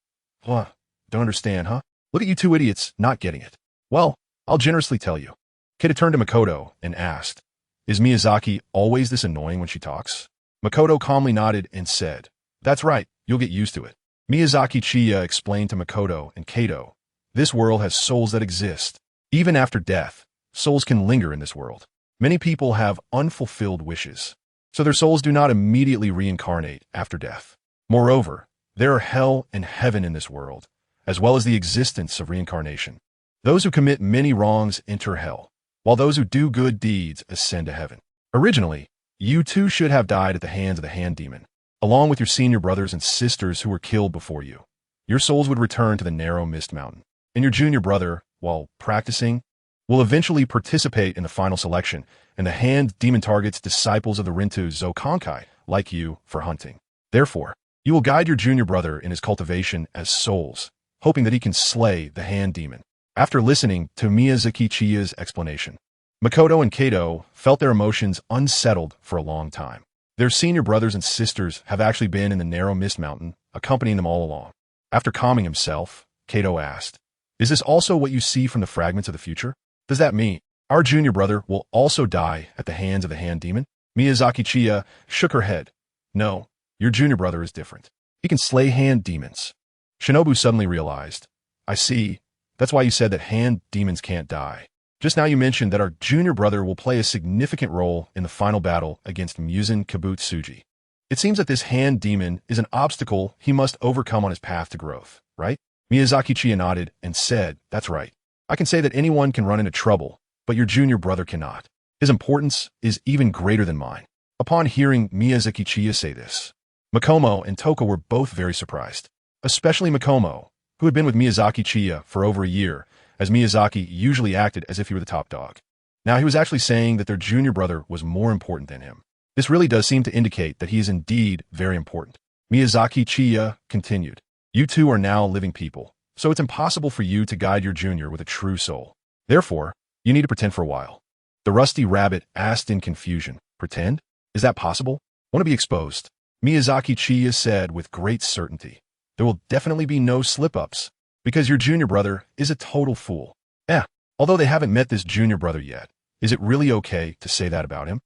"What? Don't understand, huh? Look at you two idiots not getting it." "Well, I'll generously tell you." Kita turned to Makoto and asked, "Is Miyazaki always this annoying when she talks?" Makoto calmly nodded and said, "That's right, you'll get used to it." Miyazaki Chiya explained to Makoto and Kato, "This world has souls that exist. Even after death, souls can linger in this world. Many people have unfulfilled wishes, so their souls do not immediately reincarnate after death. Moreover, there are hell and heaven in this world, as well as the existence of reincarnation. Those who commit many wrongs enter hell, while those who do good deeds ascend to heaven. Originally, you too should have died at the hands of the hand demon, along with your senior brothers and sisters who were killed before you. Your souls would return to the narrow mist mountain, and your junior brother, while practicing, will eventually participate in the final selection, and the hand demon targets disciples of the Rintu Zokankai, like you, for hunting. Therefore, you will guide your junior brother in his cultivation as souls, hoping that he can slay the hand demon." After listening to Miyazaki Chiya's explanation, Makoto and Kato felt their emotions unsettled for a long time. Their senior brothers and sisters have actually been in the narrow mist mountain, accompanying them all along. After calming himself, Kato asked, "Is this also what you see from the fragments of the future? Does that mean our junior brother will also die at the hands of the hand demon?" Miyazaki Chiya shook her head. "No, your junior brother is different. He can slay hand demons." Shinobu suddenly realized, "I see. That's why you said that hand demons can't die. Just now you mentioned that our junior brother will play a significant role in the final battle against Muzan Kibutsuji. It seems that this hand demon is an obstacle he must overcome on his path to growth, right?" Miyazaki Chiya nodded and said, "That's right. I can say that anyone can run into trouble, but your junior brother cannot. His importance is even greater than mine." Upon hearing Miyazaki Chiya say this, Makomo and Toko were both very surprised, especially Makomo, who had been with Miyazaki Chiya for over a year, as Miyazaki usually acted as if he were the top dog. Now he was actually saying that their junior brother was more important than him. This really does seem to indicate that he is indeed very important. Miyazaki Chiya continued, "You two are now living people, so it's impossible for you to guide your junior with a true soul. Therefore, you need to pretend for a while." The rusty rabbit asked in confusion, "Pretend? Is that possible? Want to be exposed?" Miyazaki Chiya said with great certainty, "There will definitely be no slip-ups, because your junior brother is a total fool." Although they haven't met this junior brother yet, is it really okay to say that about him?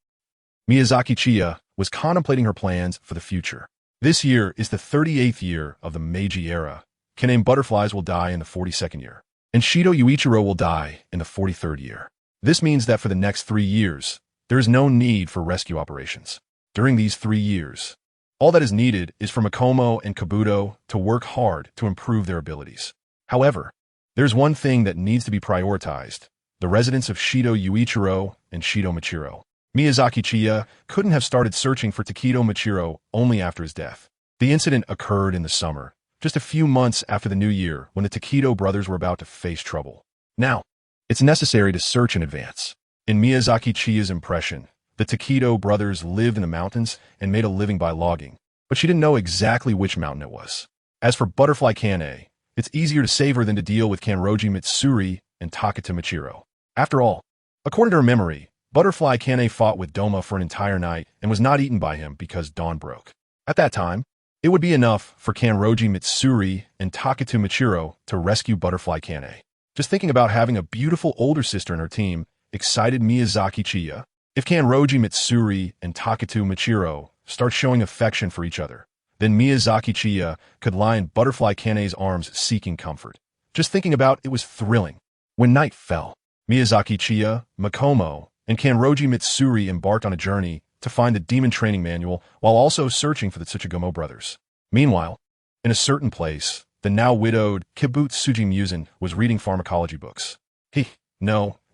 Miyazaki Chiya was contemplating her plans for the future. This year is the 38th year of the Meiji era. Kaname butterflies will die in the 42nd year. and Shido Yuichiro will die in the 43rd year. This means that for the next 3 years, there is no need for rescue operations. During these 3 years, all that is needed is for Makomo and Kabuto to work hard to improve their abilities. However, there's one thing that needs to be prioritized: the residents of Shido Yuichiro and Shido Michiro. Miyazaki Chiya couldn't have started searching for Takedo Michiro only after his death. The incident occurred in the summer, just a few months after the new year when the Takedo brothers were about to face trouble. Now, it's necessary to search in advance. In Miyazaki Chiya's impression, the Takedo brothers lived in the mountains and made a living by logging, but she didn't know exactly which mountain it was. As for Butterfly Kane, it's easier to save her than to deal with Kanroji Mitsuri and Takata Michiro. After all, according to her memory, Butterfly Kane fought with Doma for an entire night and was not eaten by him because dawn broke. At that time, it would be enough for Kanroji Mitsuri and Takatu Michiro to rescue Butterfly Kane. Just thinking about having a beautiful older sister in her team excited Miyazaki Chiya. If Kanroji Mitsuri and Takatu Michiro start showing affection for each other, then Miyazaki Chiya could lie in Butterfly Kane's arms seeking comfort. Just thinking about it was thrilling. When night fell, Miyazaki Chiya, Makomo, and Kanroji Mitsuri embarked on a journey to find the demon training manual while also searching for the Tsuchigumo brothers. Meanwhile, in a certain place, the now widowed Kibutsuji Muzan was reading pharmacology books.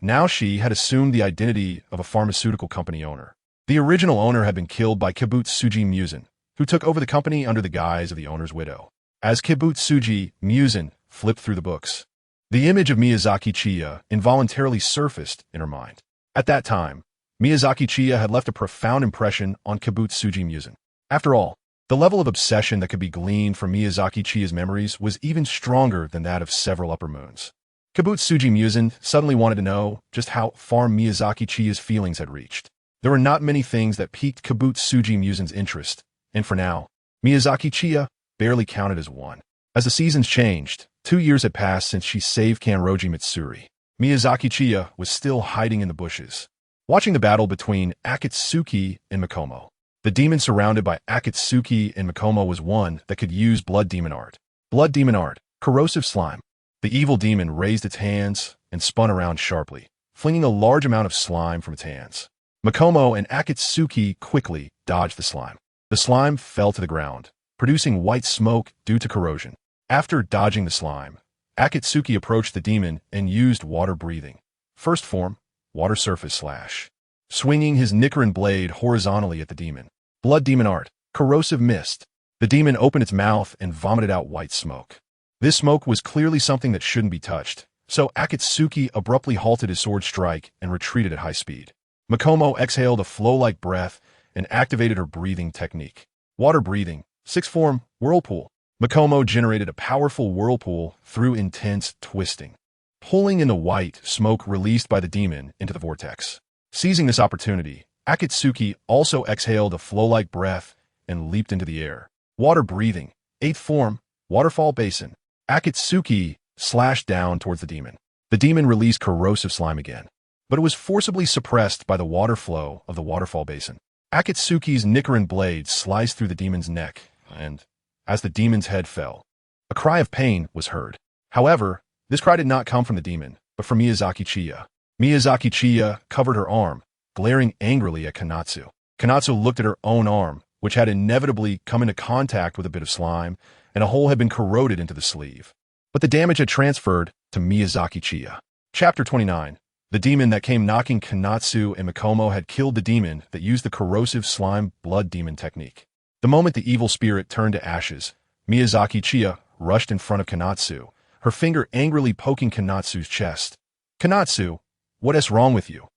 Now she had assumed the identity of a pharmaceutical company owner. The original owner had been killed by Kibutsuji Muzan, who took over the company under the guise of the owner's widow. As Kibutsuji Muzan flipped through the books, the image of Miyazaki Chiya involuntarily surfaced in her mind. At that time, Miyazaki Chiya had left a profound impression on Kibutsuji Muzan. After all, the level of obsession that could be gleaned from Miyazaki Chiya's memories was even stronger than that of several upper moons. Kibutsuji Muzan suddenly wanted to know just how far Miyazaki Chiya's feelings had reached. There were not many things that piqued Kibutsuji Muzan's interest, and for now, Miyazaki Chiya barely counted as one. As the seasons changed, 2 years had passed since she saved Kanroji Mitsuri. Miyazaki Chiya was still hiding in the bushes, watching the battle between Akatsuki and Makomo. The demon surrounded by Akatsuki and Makomo was one that could use Blood Demon Art. Blood Demon Art, corrosive slime. The evil demon raised its hands and spun around sharply, flinging a large amount of slime from its hands. Makomo and Akatsuki quickly dodged the slime. The slime fell to the ground, producing white smoke due to corrosion. After dodging the slime, Akatsuki approached the demon and used water breathing. First form, water surface slash. Swinging his Nikarin blade horizontally at the demon. Blood Demon Art, corrosive mist. The demon opened its mouth and vomited out white smoke. This smoke was clearly something that shouldn't be touched, so Akatsuki abruptly halted his sword strike and retreated at high speed. Makomo exhaled a flow-like breath and activated her breathing technique. Water breathing, 6th form, whirlpool. Makomo generated a powerful whirlpool through intense twisting, pulling in the white smoke released by the demon into the vortex. Seizing this opportunity, Akatsuki also exhaled a flow-like breath and leaped into the air. Water breathing, 8th form, waterfall basin. Akatsuki slashed down towards the demon. The demon released corrosive slime again, but it was forcibly suppressed by the water flow of the waterfall basin. Akatsuki's Nikarin blade sliced through the demon's neck, and as the demon's head fell, a cry of pain was heard. However, this cry did not come from the demon, but from Miyazaki Chiya. Miyazaki Chiya covered her arm, glaring angrily at Kanatsu. Kanatsu looked at her own arm, which had inevitably come into contact with a bit of slime, and a hole had been corroded into the sleeve. But the damage had transferred to Miyazaki Chiya. Chapter 29. The demon that came knocking Kanatsu and Makomo had killed the demon that used the corrosive slime blood demon technique. The moment the evil spirit turned to ashes, Miyazaki Chiya rushed in front of Kanatsu, her finger angrily poking Kanatsu's chest. Kanatsu, what is wrong with you?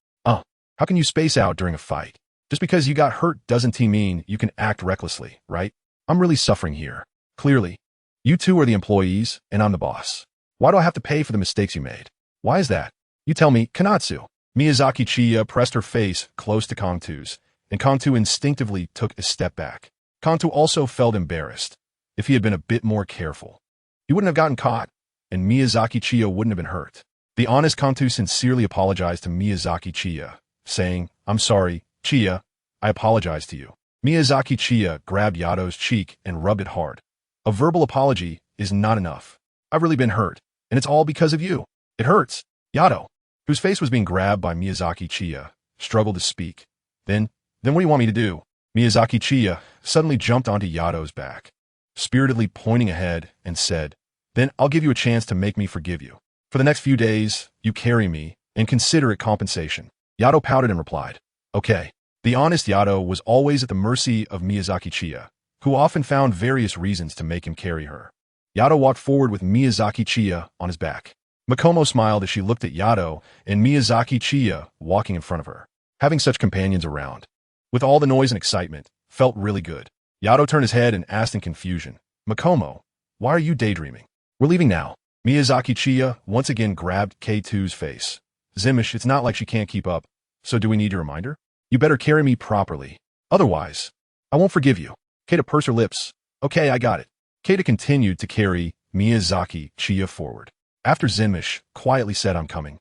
How can you space out during a fight? Just because you got hurt doesn't mean you can act recklessly, right? I'm really suffering here. Clearly, you two are the employees, and I'm the boss. Why do I have to pay for the mistakes you made? Why is that? You tell me, Kanatsu. Miyazaki Chiya pressed her face close to Kangtu's, and Kangtu instinctively took a step back. Kangtu also felt embarrassed. If he had been a bit more careful, he wouldn't have gotten caught, and Miyazaki Chiya wouldn't have been hurt. The honest Kangtu sincerely apologized to Miyazaki Chiya, saying, I'm sorry, Chiya, I apologize to you. Miyazaki Chiya grabbed Yato's cheek and rubbed it hard. A verbal apology is not enough. I've really been hurt, and it's all because of you. It hurts. Yato, whose face was being grabbed by Miyazaki Chiya, struggled to speak. Then what do you want me to do? Miyazaki Chiya suddenly jumped onto Yato's back, spiritedly pointing ahead, and said, Then I'll give you a chance to make me forgive you. For the next few days, you carry me, and consider it compensation. Yato pouted and replied, Okay. The honest Yato was always at the mercy of Miyazaki Chiya, who often found various reasons to make him carry her. Yato walked forward with Miyazaki Chiya on his back. Makomo smiled as she looked at Yato and Miyazaki Chiya walking in front of her. Having such companions around, with all the noise and excitement, felt really good. Yato turned his head and asked in confusion, Makomo, why are you daydreaming? We're leaving now. Miyazaki Chiya once again grabbed K2's face. Zimish, it's not like she can't keep up, so do we need a reminder? You better carry me properly. Otherwise, I won't forgive you. Keita pursed her lips. Okay, I got it. Keita continued to carry Miyazaki Chiya forward. After Zimish quietly said, I'm coming,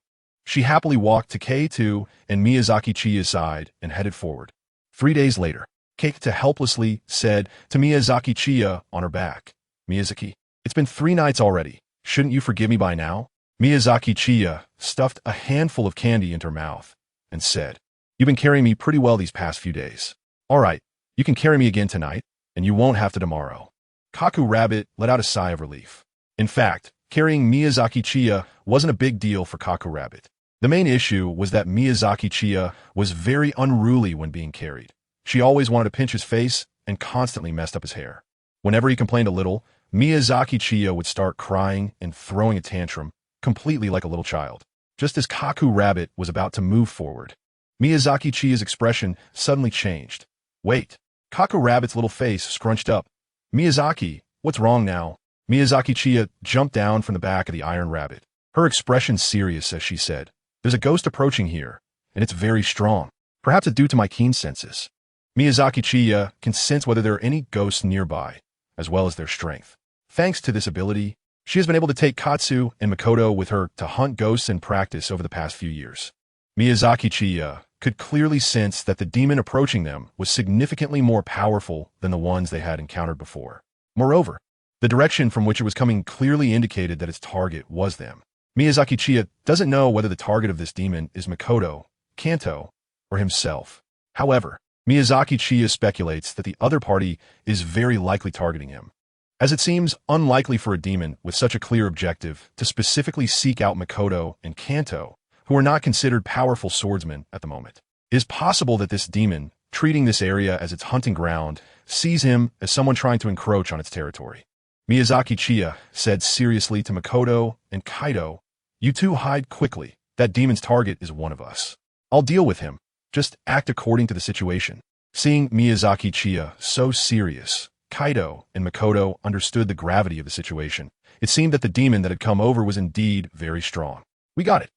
she happily walked to K2 and Miyazaki Chiya's side and headed forward. 3 days later, Keita helplessly said to Miyazaki Chiya on her back, Miyazaki, it's been 3 nights already. Shouldn't you forgive me by now? Miyazaki Chiya stuffed a handful of candy into her mouth and said, You've been carrying me pretty well these past few days. All right, you can carry me again tonight, and you won't have to tomorrow. Kaku Rabbit let out a sigh of relief. In fact, carrying Miyazaki Chiya wasn't a big deal for Kaku Rabbit. The main issue was that Miyazaki Chiya was very unruly when being carried. She always wanted to pinch his face and constantly messed up his hair. Whenever he complained a little, Miyazaki Chiya would start crying and throwing a tantrum, completely like a little child. Just as Kaku Rabbit was about to move forward, Miyazaki Chiya's expression suddenly changed. Wait. Kaku Rabbit's little face scrunched up. Miyazaki, what's wrong now? Miyazaki Chiya jumped down from the back of the Iron Rabbit. Her expression serious as she said, There's a ghost approaching here, and it's very strong. Perhaps it's due to my keen senses. Miyazaki Chiya can sense whether there are any ghosts nearby, as well as their strength. Thanks to this ability, she has been able to take Katsu and Makoto with her to hunt ghosts in practice over the past few years. Miyazaki Chiya could clearly sense that the demon approaching them was significantly more powerful than the ones they had encountered before. Moreover, the direction from which it was coming clearly indicated that its target was them. Miyazaki Chiya doesn't know whether the target of this demon is Makoto, Kanto, or himself. However, Miyazaki Chiya speculates that the other party is very likely targeting him, as it seems unlikely for a demon with such a clear objective to specifically seek out Makoto and Kanto, who are not considered powerful swordsmen at the moment. It is possible that this demon, treating this area as its hunting ground, sees him as someone trying to encroach on its territory. Miyazaki Chiya said seriously to Makoto and Kaido, You two hide quickly. That demon's target is one of us. I'll deal with him. Just act according to the situation. Seeing Miyazaki Chiya so serious, Kaido and Makoto understood the gravity of the situation. It seemed that the demon that had come over was indeed very strong. We got it.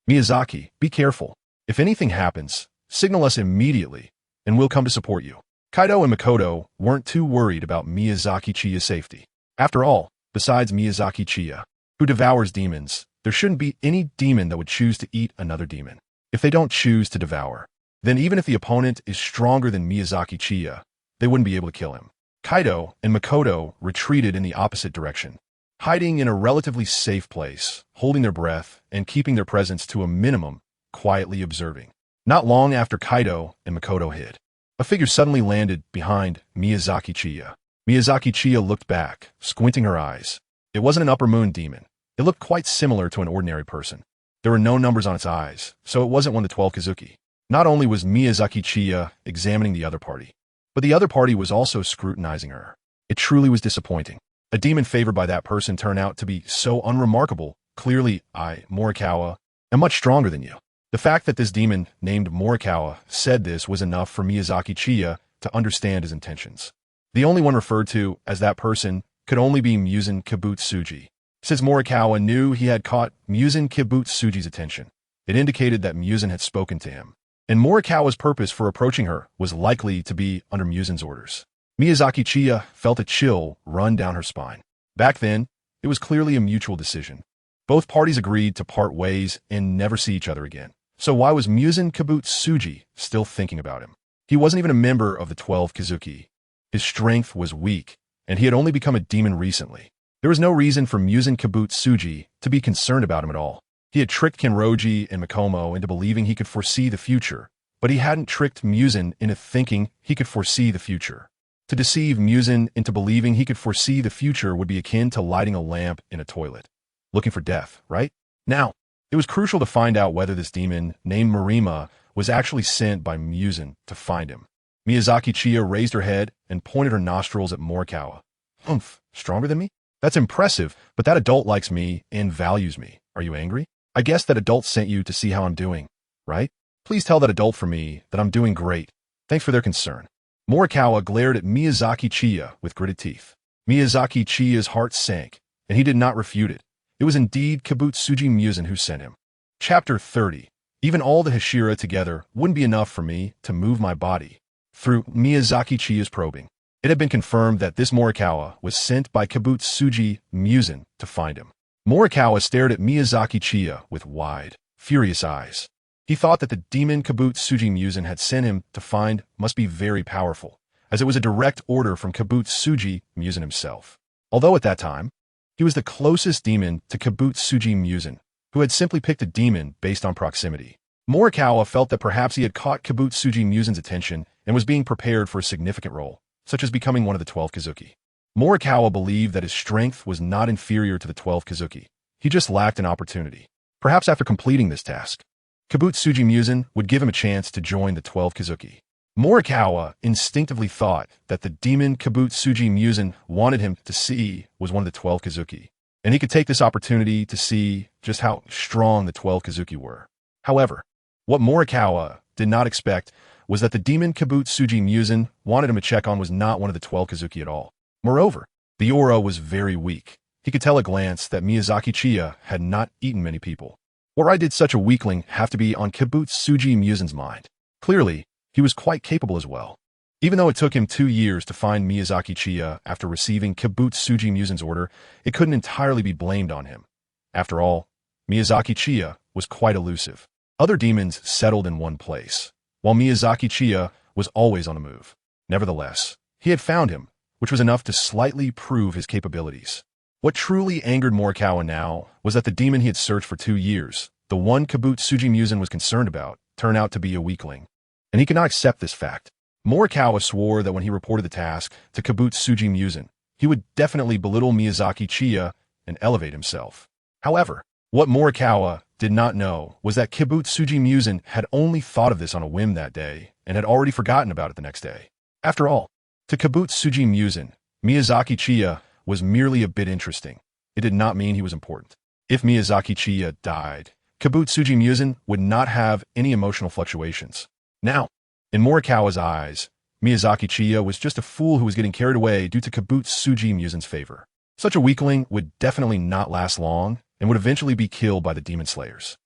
Miyazaki, be careful. If anything happens, signal us immediately, and we'll come to support you. Kaido and Makoto weren't too worried about Miyazaki Chiya's safety. After all, besides Miyazaki Chiya, who devours demons, there shouldn't be any demon that would choose to eat another demon. If they don't choose to devour, then even if the opponent is stronger than Miyazaki Chiya, they wouldn't be able to kill him. Kaido and Makoto retreated in the opposite direction, hiding in a relatively safe place, holding their breath and keeping their presence to a minimum, quietly observing. Not long after Kaido and Makoto hid, a figure suddenly landed behind Miyazaki Chiya. Miyazaki Chiya looked back, squinting her eyes. It wasn't an upper moon demon. It looked quite similar to an ordinary person. There were no numbers on its eyes, so it wasn't one of the 12 Kazuki. Not only was Miyazaki Chiya examining the other party, but the other party was also scrutinizing her. It truly was disappointing. A demon favored by that person turned out to be so unremarkable. Clearly, I, Morikawa, am much stronger than you. The fact that this demon named Morikawa said this was enough for Miyazaki Chiya to understand his intentions. The only one referred to as that person could only be Muzan Kibutsuji. Since Morikawa knew he had caught Muzan Kibutsuji's attention, it indicated that Muzan had spoken to him, and Morikawa's purpose for approaching her was likely to be under Muzan's orders. Miyazaki Chiya felt a chill run down her spine. Back then, it was clearly a mutual decision. Both parties agreed to part ways and never see each other again. So why was Muzan Kibutsuji still thinking about him? He wasn't even a member of the 12 Kazuki. His strength was weak, and he had only become a demon recently. There was no reason for Muzan Kibutsuji to be concerned about him at all. He had tricked Kenroji and Makomo into believing he could foresee the future, but he hadn't tricked Muzan into thinking he could foresee the future. To deceive Muzan into believing he could foresee the future would be akin to lighting a lamp in a toilet. Looking for death, right? Now, it was crucial to find out whether this demon, named Marima, was actually sent by Muzan to find him. Miyazaki Chiya raised her head and pointed her nostrils at Morikawa. Humph, stronger than me? That's impressive, but that adult likes me and values me. Are you angry? I guess that adult sent you to see how I'm doing, right? Please tell that adult for me that I'm doing great. Thanks for their concern. Morikawa glared at Miyazaki Chiya with gritted teeth. Miyazaki Chiya's heart sank, and he did not refute it. It was indeed Kibutsuji Muzan who sent him. Chapter 30. Even all the Hashira together wouldn't be enough for me to move my body. Through Miyazaki Chiya's probing, it had been confirmed that this Morikawa was sent by Kibutsuji Muzan to find him. Morikawa stared at Miyazaki Chiya with wide, furious eyes. He thought that the demon Kibutsuji Muzan had sent him to find must be very powerful, as it was a direct order from Kibutsuji Muzan himself. Although at that time, he was the closest demon to Kibutsuji Muzan, who had simply picked a demon based on proximity. Morikawa felt that perhaps he had caught Kibutsuji Muzan's attention and was being prepared for a significant role, such as becoming one of the 12 Kizuki. Morikawa believed that his strength was not inferior to the 12 Kizuki. He just lacked an opportunity. Perhaps after completing this task, Kibutsuji Muzan would give him a chance to join the 12 Kizuki. Morikawa instinctively thought that the demon Kibutsuji Muzan wanted him to see was one of the 12 Kizuki, and he could take this opportunity to see just how strong the 12 Kizuki were. However, what Morikawa did not expect was that the demon Kibutsuji Muzan wanted him to check on was not one of the 12 Kizuki at all. Moreover, the aura was very weak. He could tell at a glance that Miyazaki Chiya had not eaten many people. Why did such a weakling have to be on Kibutsuji Muzan's mind? Clearly, he was quite capable as well. Even though it took him 2 years to find Miyazaki Chiya after receiving Kibutsuji Muzan's order, it couldn't entirely be blamed on him. After all, Miyazaki Chiya was quite elusive. Other demons settled in one place, while Miyazaki Chiya was always on the move. Nevertheless, he had found him, which was enough to slightly prove his capabilities. What truly angered Morikawa now was that the demon he had searched for 2 years, the one Kibutsuji Muzan was concerned about, turned out to be a weakling. And he could not accept this fact. Morikawa swore that when he reported the task to Kibutsuji Muzan, he would definitely belittle Miyazaki Chiya and elevate himself. However, what Morikawa did not know was that Kibutsuji Muzan had only thought of this on a whim that day and had already forgotten about it the next day. After all, to Kibutsuji Muzan, Miyazaki Chiya was merely a bit interesting. It did not mean he was important. If Miyazaki Chiya died, Kibutsuji Muzan would not have any emotional fluctuations. Now, in Morikawa's eyes, Miyazaki Chiya was just a fool who was getting carried away due to Kibutsuji Muzan's favor. Such a weakling would definitely not last long and would eventually be killed by the demon slayers.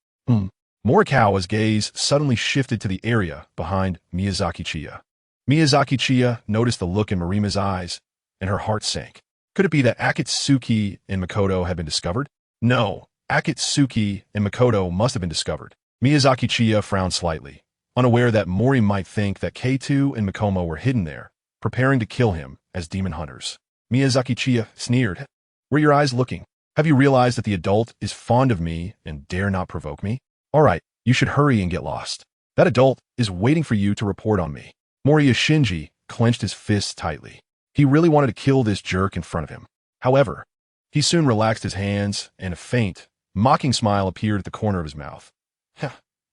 Morikawa's gaze suddenly shifted to the area behind Miyazaki Chiya. Miyazaki Chiya noticed the look in Marima's eyes, and her heart sank. Could it be that Akatsuki and Makoto had been discovered? No, Akatsuki and Makoto must have been discovered. Miyazaki Chiya frowned slightly, unaware that Mori might think that K2 and Makomo were hidden there, preparing to kill him as demon hunters. Miyazaki Chiya sneered. Were your eyes looking? Have you realized that the adult is fond of me and dare not provoke me? All right, you should hurry and get lost. That adult is waiting for you to report on me. Moriya Shinji clenched his fists tightly. He really wanted to kill this jerk in front of him. However, he soon relaxed his hands, and a faint, mocking smile appeared at the corner of his mouth.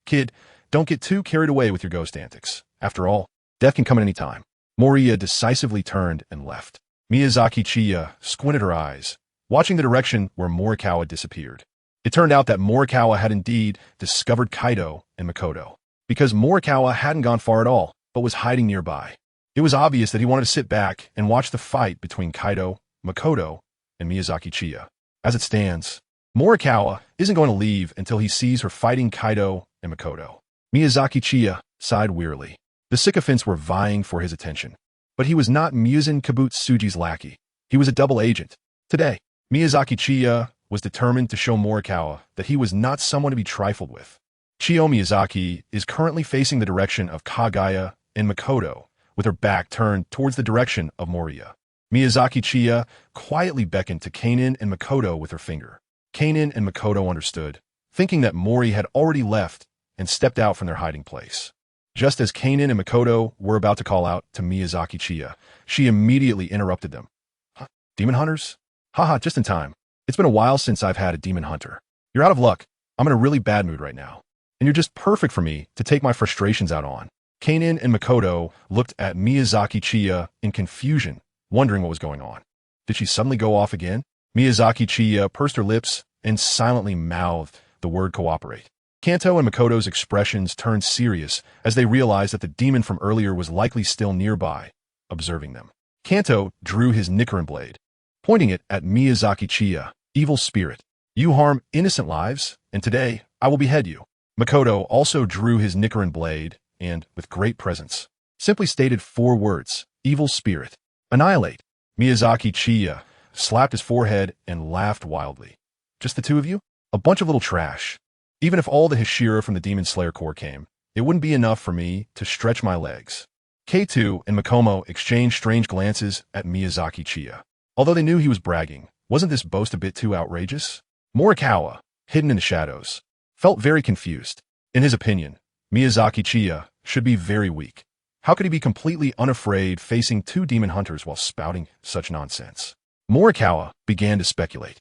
Kid, don't get too carried away with your ghost antics. After all, death can come at any time. Moriya decisively turned and left. Miyazaki Chiya squinted her eyes, watching the direction where Morikawa disappeared. It turned out that Morikawa had indeed discovered Kaido and Makoto, because Morikawa hadn't gone far at all, but was hiding nearby. It was obvious that he wanted to sit back and watch the fight between Kaido, Makoto, and Miyazaki Chiya. As it stands, Morikawa isn't going to leave until he sees her fighting Kaido and Makoto. Miyazaki Chiya sighed wearily. The sycophants were vying for his attention. But he was not Muzan Kibutsuji's lackey. He was a double agent. Today, Miyazaki Chiya was determined to show Morikawa that he was not someone to be trifled with. Chiya Miyazaki is currently facing the direction of Kagaya and Makoto, with her back turned towards the direction of Moriya. Miyazaki Chiya quietly beckoned to Kanin and Makoto with her finger. Kanin and Makoto understood, thinking that Mori had already left and stepped out from their hiding place. Just as Kanan and Makoto were about to call out to Miyazaki Chiya, she immediately interrupted them. Huh? Demon hunters? Haha, just in time. It's been a while since I've had a demon hunter. You're out of luck. I'm in a really bad mood right now. And you're just perfect for me to take my frustrations out on. Kanan and Makoto looked at Miyazaki Chiya in confusion, wondering what was going on. Did she suddenly go off again? Miyazaki Chiya pursed her lips and silently mouthed the word cooperate. Kanto and Makoto's expressions turned serious as they realized that the demon from earlier was likely still nearby, observing them. Kanto drew his Nichiren blade, pointing it at Miyazaki Chiya. Evil spirit, you harm innocent lives, and today I will behead you. Makoto also drew his Nichiren blade and, with great presence, simply stated 4 words, evil spirit, annihilate. Miyazaki Chiya slapped his forehead and laughed wildly. Just the two of you? A bunch of little trash. Even if all the Hashira from the Demon Slayer Corps came, it wouldn't be enough for me to stretch my legs. K2 and Makomo exchanged strange glances at Miyazaki Chiya. Although they knew he was bragging, wasn't this boast a bit too outrageous? Morikawa, hidden in the shadows, felt very confused. In his opinion, Miyazaki Chiya should be very weak. How could he be completely unafraid facing 2 demon hunters while spouting such nonsense? Morikawa began to speculate.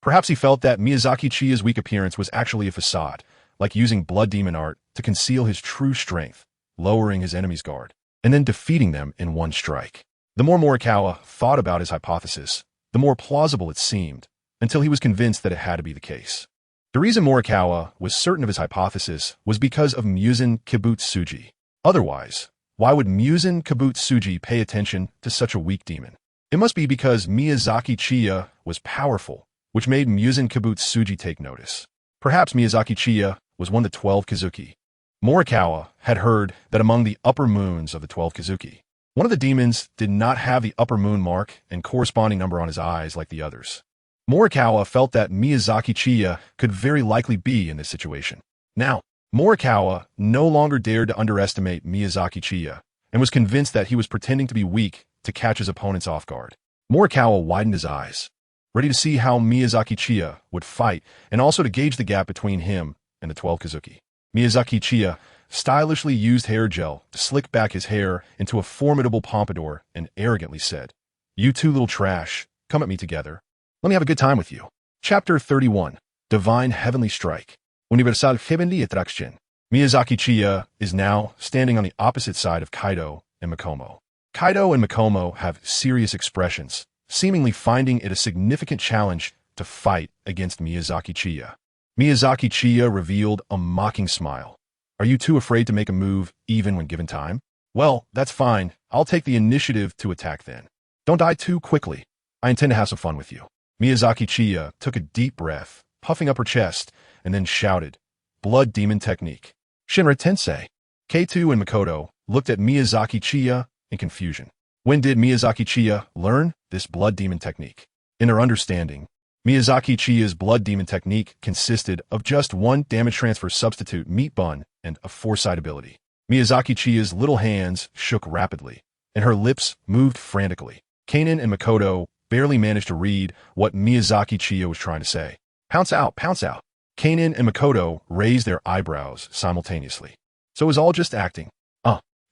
Perhaps he felt that Miyazaki Chiya's weak appearance was actually a facade, like using blood demon art to conceal his true strength, lowering his enemy's guard, and then defeating them in one strike. The more Morikawa thought about his hypothesis, the more plausible it seemed, until he was convinced that it had to be the case. The reason Morikawa was certain of his hypothesis was because of Muzan Kibutsuji. Otherwise, why would Muzan Kibutsuji pay attention to such a weak demon? It must be because Miyazaki Chiya was powerful, which made Muzan Kibutsuji take notice. Perhaps Miyazaki Chiya was one of the 12 Kizuki. Morikawa had heard that among the upper moons of the 12 Kizuki, one of the demons did not have the upper moon mark and corresponding number on his eyes like the others. Morikawa felt that Miyazaki Chiya could very likely be in this situation. Now, Morikawa no longer dared to underestimate Miyazaki Chiya and was convinced that he was pretending to be weak to catch his opponents off guard. Morikawa widened his eyes, ready to see how Miyazaki Chiya would fight and also to gauge the gap between him and the 12 Kizuki. Miyazaki Chiya stylishly used hair gel to slick back his hair into a formidable pompadour and arrogantly said, "You 2 little trash, come at me together. Let me have a good time with you." Chapter 31, Divine Heavenly Strike. Universal Heavenly Attraction. Miyazaki Chiya is now standing on the opposite side of Kaido and Makomo. Kaido and Makomo have serious expressions, seemingly finding it a significant challenge to fight against Miyazaki Chiya. Miyazaki Chiya revealed a mocking smile. "Are you too afraid to make a move even when given time? Well, that's fine. I'll take the initiative to attack then. Don't die too quickly. I intend to have some fun with you." Miyazaki Chiya took a deep breath, puffing up her chest, and then shouted, "Blood Demon Technique." Shinra Tensei. K2 and Makoto looked at Miyazaki Chiya in confusion. When did Miyazaki Chiya learn this blood demon technique? In their understanding, Miyazaki Chiya's blood demon technique consisted of just 1 damage transfer substitute meat bun and a foresight ability. Miyazaki Chiya's little hands shook rapidly, and her lips moved frantically. Kanan and Makoto barely managed to read what Miyazaki Chiya was trying to say. "Pounce out, pounce out." Kanan and Makoto raised their eyebrows simultaneously. So it was all just acting.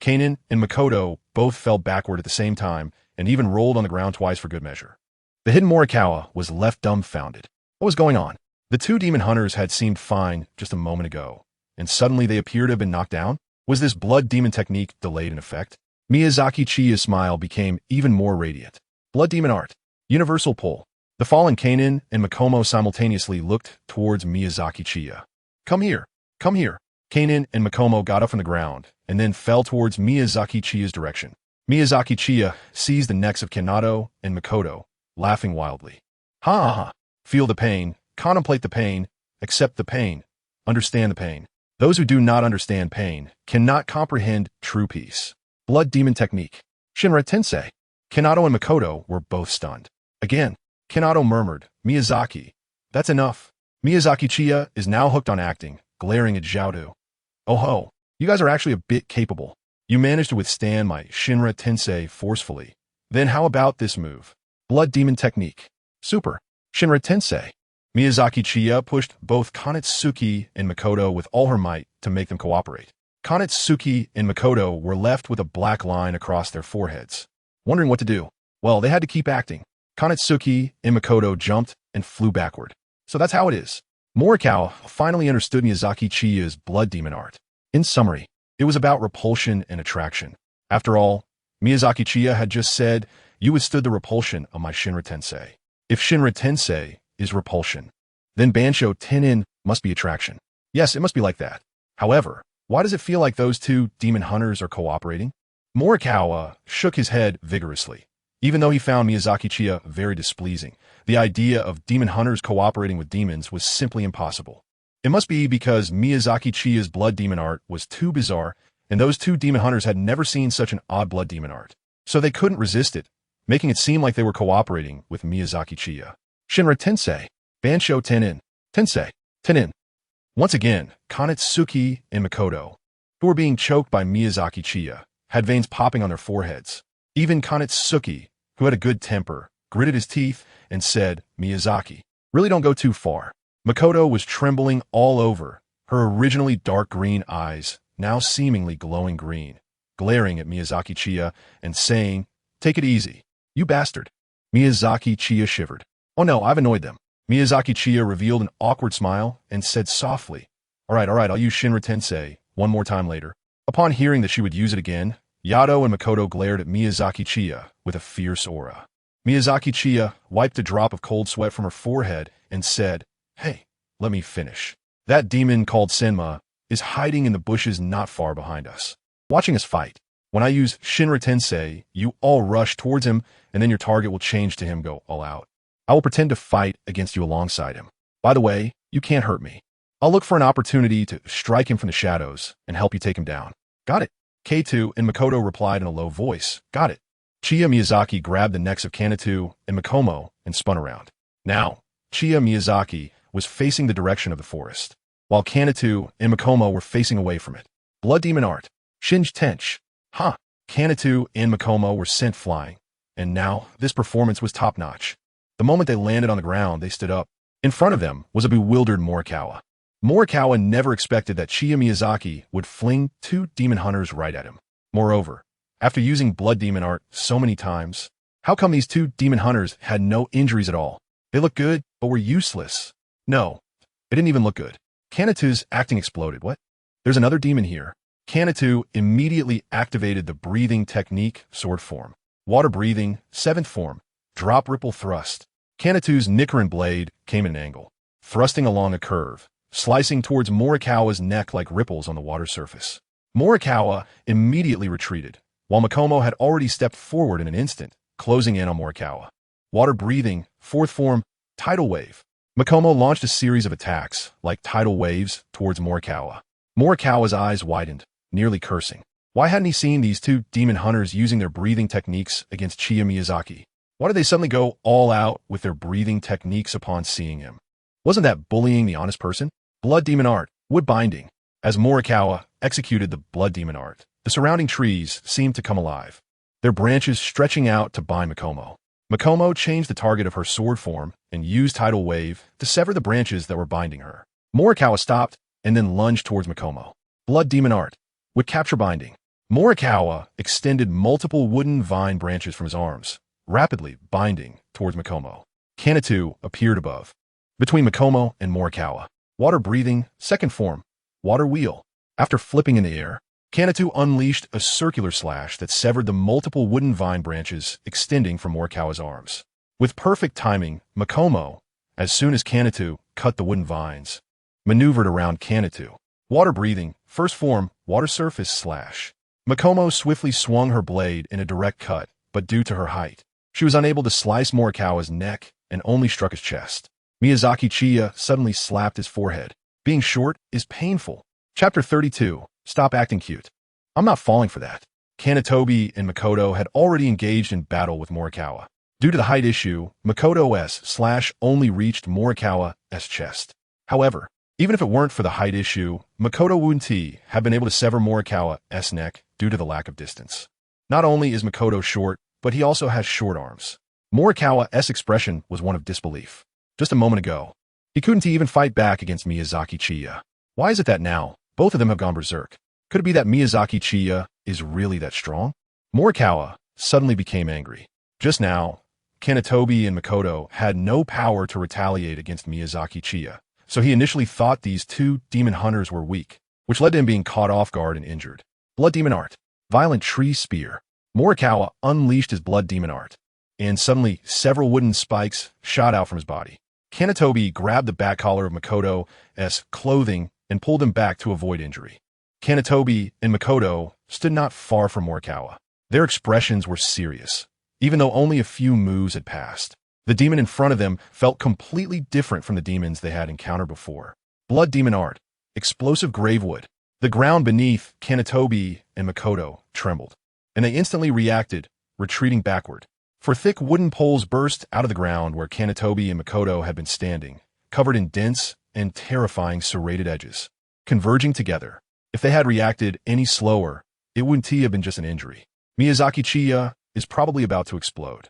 Kanan and Makoto both fell backward at the same time and even rolled on the ground twice for good measure. The hidden Morikawa was left dumbfounded. What was going on? The 2 demon hunters had seemed fine just a moment ago, and suddenly they appeared to have been knocked down? Was this blood demon technique delayed in effect? Miyazaki Chiya's smile became even more radiant. Blood demon art. Universal pull. The fallen Kanan and Makomo simultaneously looked towards Miyazaki Chiya. "Come here, come here." Kanan and Makomo got up from the ground and then fell towards Miyazaki Chiya's direction. Miyazaki Chiya seized the necks of Kanado and Makoto, laughing wildly. "Ha ha ha. Feel the pain, contemplate the pain, accept the pain, understand the pain. Those who do not understand pain cannot comprehend true peace." Blood demon technique. Shinra Tensei. Kanado and Makoto were both stunned. Again, Kanado murmured, "Miyazaki, that's enough." Miyazaki Chiya is now hooked on acting, glaring at Zhaodu. "Oh ho, you guys are actually a bit capable. You managed to withstand my Shinra Tensei forcefully. Then how about this move? Blood demon technique. Super. Shinra Tensei. Miyazaki Chiya pushed both Kanetsuki and Makoto with all her might to make them cooperate. Kanetsuki and Makoto were left with a black line across their foreheads, wondering what to do. Well, they had to keep acting. Kanetsuki and Makoto jumped and flew backward. So that's how it is. Morikawa finally understood Miyazaki Chiya's blood demon art. In summary, it was about repulsion and attraction. After all, Miyazaki Chiya had just said, "You withstood the repulsion of my Shinra Tensei." If Shinra Tensei is repulsion, then Bansho Tenin must be attraction. Yes, it must be like that. However, why does it feel like those two demon hunters are cooperating? Morikawa shook his head vigorously. Even though he found Miyazaki Chiya very displeasing, the idea of demon hunters cooperating with demons was simply impossible. It must be because Miyazaki Chiya's blood demon art was too bizarre, and those two demon hunters had never seen such an odd blood demon art. So they couldn't resist it, making it seem like they were cooperating with Miyazaki Chiya. Shinra Tensei, Bansho Tenin, Tensei, Tenin. Once again, Kanetsuki and Makoto, who were being choked by Miyazaki Chiya, had veins popping on their foreheads. Even Kanetsuki, who had a good temper, gritted his teeth and said, "Miyazaki, really don't go too far." Makoto was trembling all over, her originally dark green eyes now seemingly glowing green, glaring at Miyazaki Chiya and saying, "Take it easy, you bastard." Miyazaki Chiya shivered. "Oh no, I've annoyed them." Miyazaki Chiya revealed an awkward smile and said softly, all right, I'll use Shinra Tensei one more time later." Upon hearing that she would use it again, Yado and Makoto glared at Miyazaki Chiya with a fierce aura. Miyazaki Chiya wiped a drop of cold sweat from her forehead and said, "Hey, let me finish. That demon called Senma is hiding in the bushes not far behind us, watching us fight. When I use Shinra Tensei, you all rush towards him, and then your target will change to him go all out. I will pretend to fight against you alongside him. By the way, you can't hurt me. I'll look for an opportunity to strike him from the shadows and help you take him down." "Got it." K2 and Makoto replied in a low voice, "Got it." Chiya Miyazaki grabbed the necks of Kanetu and Makomo and spun around. Now, Chiya Miyazaki was facing the direction of the forest, while Kanetu and Makomo were facing away from it. Blood demon art. Shinj Tench. Huh. Kanetu and Makomo were sent flying, and now this performance was top-notch. The moment they landed on the ground, they stood up. In front of them was a bewildered Morikawa. Morikawa never expected that Chiya Miyazaki would fling two demon hunters right at him. Moreover, after using blood demon art so many times, how come these two demon hunters had no injuries at all? They looked good, but were useless. No, it didn't even look good. Kanetu's acting exploded. What? There's another demon here. Kanetu immediately activated the breathing technique, sword form. Water breathing, 7th form, drop ripple thrust. Kanetu's Nichiren blade came at an angle, thrusting along a curve, slicing towards Morikawa's neck like ripples on the water surface. Morikawa immediately retreated, while Makomo had already stepped forward in an instant, closing in on Morikawa. Water breathing, 4th form, tidal wave. Makomo launched a series of attacks, like tidal waves, towards Morikawa. Morikawa's eyes widened, nearly cursing. Why hadn't he seen these two demon hunters using their breathing techniques against Chiya Miyazaki? Why did they suddenly go all out with their breathing techniques upon seeing him? Wasn't that bullying the honest person? Blood demon art, wood binding. As Morikawa executed the blood demon art, the surrounding trees seemed to come alive, their branches stretching out to bind Makomo. Makomo changed the target of her sword form and used tidal wave to sever the branches that were binding her. Morikawa stopped and then lunged towards Makomo. Blood demon art, would capture binding. Morikawa extended multiple wooden vine branches from his arms, rapidly binding towards Makomo. Kanetu appeared above, between Makomo and Morikawa. Water breathing, 2nd form, water wheel. After flipping in the air, Kanetu unleashed a circular slash that severed the multiple wooden vine branches extending from Morikawa's arms. With perfect timing, Makomo, as soon as Kanetu cut the wooden vines, maneuvered around Kanetu. Water breathing, 1st form, water surface slash. Makomo swiftly swung her blade in a direct cut, but due to her height, she was unable to slice Morikawa's neck and only struck his chest. Miyazaki Chiya suddenly slapped his forehead. Being short is painful. Chapter 32. Stop acting cute. I'm not falling for that. Kanetobi and Makoto had already engaged in battle with Morikawa. Due to the height issue, Makoto's slash only reached Morikawa's chest. However, even if it weren't for the height issue, Makoto Wunti had been able to sever Morikawa's neck due to the lack of distance. Not only is Makoto short, but he also has short arms. Morikawa's expression was one of disbelief. Just a moment ago, He couldn't even fight back against Miyazaki Chiya. Why is it that now, both of them have gone berserk? Could it be that Miyazaki Chiya is really that strong? Morikawa suddenly became angry. Just now, Kanetobi and Makoto had no power to retaliate against Miyazaki Chiya, so he initially thought these two demon hunters were weak, which led to him being caught off guard and injured. Blood Demon Art. Violent Tree Spear. Morikawa unleashed his Blood Demon Art, and suddenly several wooden spikes shot out from his body. Kanetobi grabbed the back collar of Makoto's clothing and pulled him back to avoid injury. Kanetobi and Makoto stood not far from Morikawa. Their expressions were serious, even though only a few moves had passed. The demon in front of them felt completely different from the demons they had encountered before. Blood Demon Art. Explosive Gravewood. The ground beneath Kanetobi and Makoto trembled, and they instantly reacted, retreating backward. For thick wooden poles burst out of the ground where Kanetobi and Makoto had been standing, covered in dense and terrifying serrated edges, converging together. If they had reacted any slower, it wouldn't have been just an injury. Miyazaki Chiya is probably about to explode.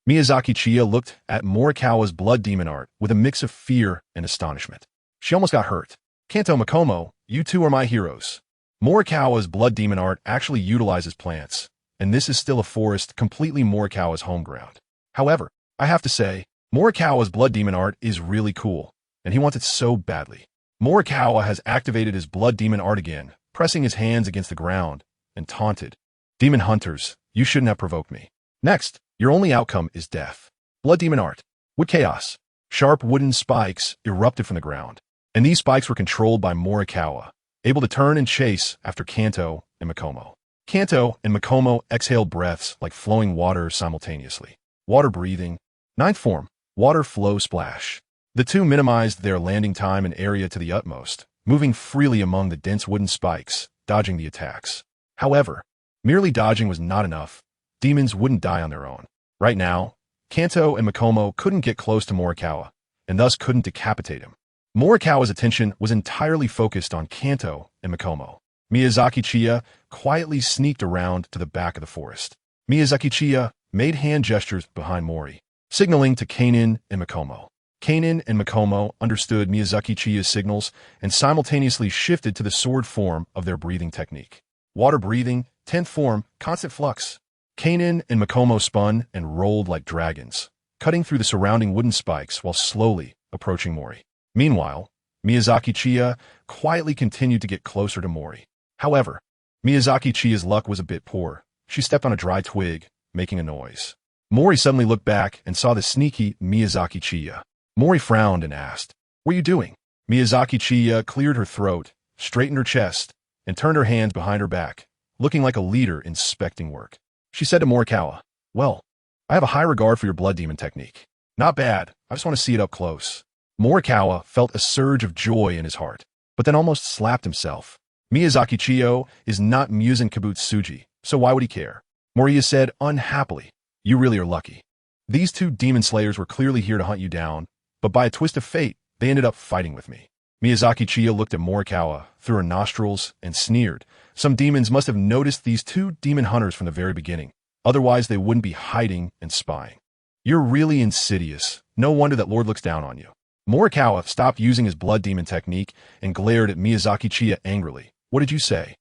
Miyazaki Chiya looked at Morikawa's Blood Demon Art with a mix of fear and astonishment. She almost got hurt. Kanto Makomo, you two are my heroes. Morikawa's Blood Demon Art actually utilizes plants, and this is still a forest completely Morikawa's home ground. However, I have to say, Morikawa's Blood Demon Art is really cool, and he wants it so badly. Morikawa has activated his Blood Demon Art again, pressing his hands against the ground, and taunted. Demon Hunters, you shouldn't have provoked me. Next, your only outcome is death. Blood Demon Art. Wood Chaos. Sharp wooden spikes erupted from the ground, and these spikes were controlled by Morikawa, able to turn and chase after Kanto and Makomo. Kanto and Makomo exhaled breaths like flowing water simultaneously. Water breathing. Ninth form. Water flow splash. The two minimized their landing time and area to the utmost, moving freely among the dense wooden spikes, dodging the attacks. However, merely dodging was not enough. Demons wouldn't die on their own. Right now, Kanto and Makomo couldn't get close to Morikawa, and thus couldn't decapitate him. Morikawa's attention was entirely focused on Kanto and Makomo. Miyazaki Chiya quietly sneaked around to the back of the forest. Miyazaki Chiya made hand gestures behind Mori, signaling to Kanin and Makomo. Kanin and Makomo understood Miyazaki Chiya's signals and simultaneously shifted to the sword form of their breathing technique. Water breathing, 10th form, constant flux. Kanin and Makomo spun and rolled like dragons, cutting through the surrounding wooden spikes while slowly approaching Mori. Meanwhile, Miyazaki Chiya quietly continued to get closer to Mori. However, Miyazaki Chiya's luck was a bit poor. She stepped on a dry twig, making a noise. Mori suddenly looked back and saw the sneaky Miyazaki Chiya. Mori frowned and asked, "What are you doing?" Miyazaki Chiya cleared her throat, straightened her chest, and turned her hands behind her back, looking like a leader inspecting work. She said to Morikawa, "Well, I have a high regard for your blood demon technique. Not bad, I just want to see it up close." Morikawa felt a surge of joy in his heart, but then almost slapped himself. Miyazaki Chiyo is not Muzan Kibutsuji, so why would he care? Moriya said unhappily, "You really are lucky. These two demon slayers were clearly here to hunt you down, but by a twist of fate, they ended up fighting with me." Miyazaki Chiya looked at Morikawa through her nostrils and sneered. Some demons must have noticed these two demon hunters from the very beginning. Otherwise, they wouldn't be hiding and spying. "You're really insidious. No wonder that Lord looks down on you." Morikawa stopped using his blood demon technique and glared at Miyazaki Chiya angrily. "What did you say?"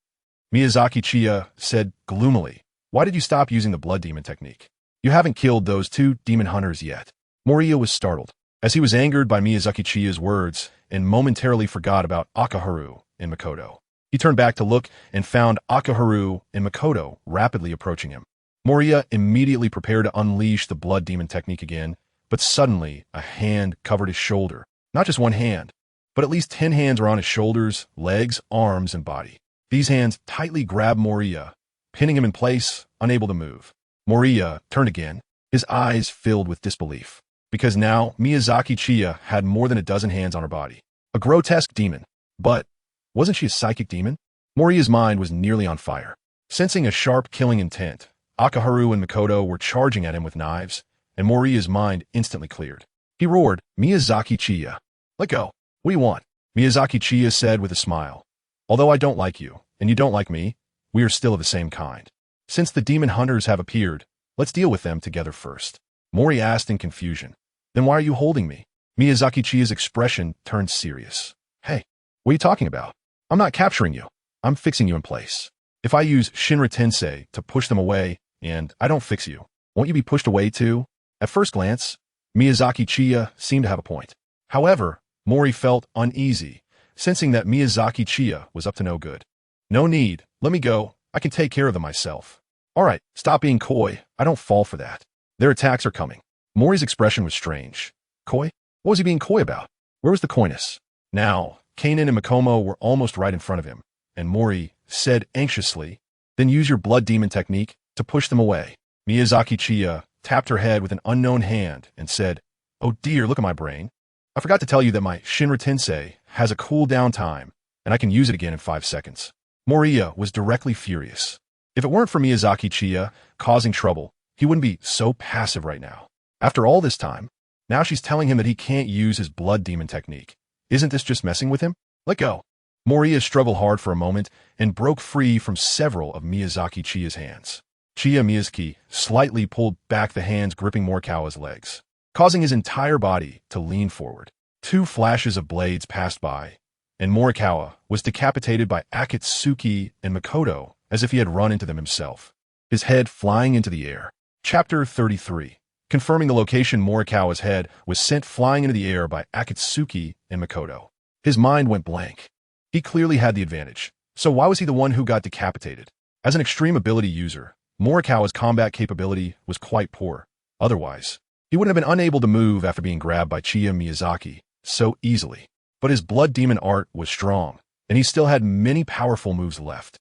Miyazaki Chiya said gloomily, "Why did you stop using the blood demon technique? You haven't killed those two demon hunters yet." Moriya was startled, as he was angered by Miyazaki Chiya's words and momentarily forgot about Akaharu and Makoto. He turned back to look and found Akaharu and Makoto rapidly approaching him. Moriya immediately prepared to unleash the blood demon technique again, but suddenly a hand covered his shoulder. Not just one hand, but at least 10 hands were on his shoulders, legs, arms, and body. These hands tightly grabbed Moriya, pinning him in place, unable to move. Moriya turned again, his eyes filled with disbelief, because now Miyazaki Chiya had more than a dozen hands on her body. A grotesque demon. But wasn't she a psychic demon? Moriya's mind was nearly on fire. Sensing a sharp killing intent, Akaharu and Makoto were charging at him with knives, and Moriya's mind instantly cleared. He roared, "Miyazaki Chiya, let go. What do you want?" Miyazaki Chiya said with a smile, "Although I don't like you, and you don't like me, we are still of the same kind. Since the demon hunters have appeared, let's deal with them together first." Mori asked in confusion, "Then why are you holding me?" Miyazaki Chiya's expression turned serious. Hey, what are you talking about? I'm not capturing you. I'm fixing you in place. If I use Shinra Tensei to push them away, and I don't fix you, won't you be pushed away too? At first glance, Miyazaki Chiya seemed to have a point. However, Mori felt uneasy, sensing that Miyazaki Chiya was up to no good. No need, let me go, I can take care of them myself. Alright, stop being coy, I don't fall for that. Their attacks are coming. Mori's expression was strange. Coy? What was he being coy about? Where was the coyness? Now, Kanan and Makomo were almost right in front of him, and Mori said anxiously, then use your blood demon technique to push them away. Miyazaki Chiya tapped her head with an unknown hand and said, oh dear, look at my brain. I forgot to tell you that my Shinra Tensei has a cooldown time, and I can use it again in 5 seconds. Moriya was directly furious. If it weren't for Miyazaki Chiya causing trouble, he wouldn't be so passive right now. After all this time, now she's telling him that he can't use his blood demon technique. Isn't this just messing with him? Let go. Moriya struggled hard for a moment and broke free from several of Miyazaki Chiya's hands. Chiya Miyazaki slightly pulled back the hands gripping Morikawa's legs, causing his entire body to lean forward. 2 flashes of blades passed by, and Morikawa was decapitated by Akatsuki and Makoto as if he had run into them himself, his head flying into the air. Chapter 33. Confirming the location, Morikawa's head was sent flying into the air by Akatsuki and Makoto. His mind went blank. He clearly had the advantage, so why was he the one who got decapitated? As an extreme ability user, Morikawa's combat capability was quite poor. Otherwise, he would have been unable to move after being grabbed by Chiya Miyazaki so easily. But his blood demon art was strong, and he still had many powerful moves left.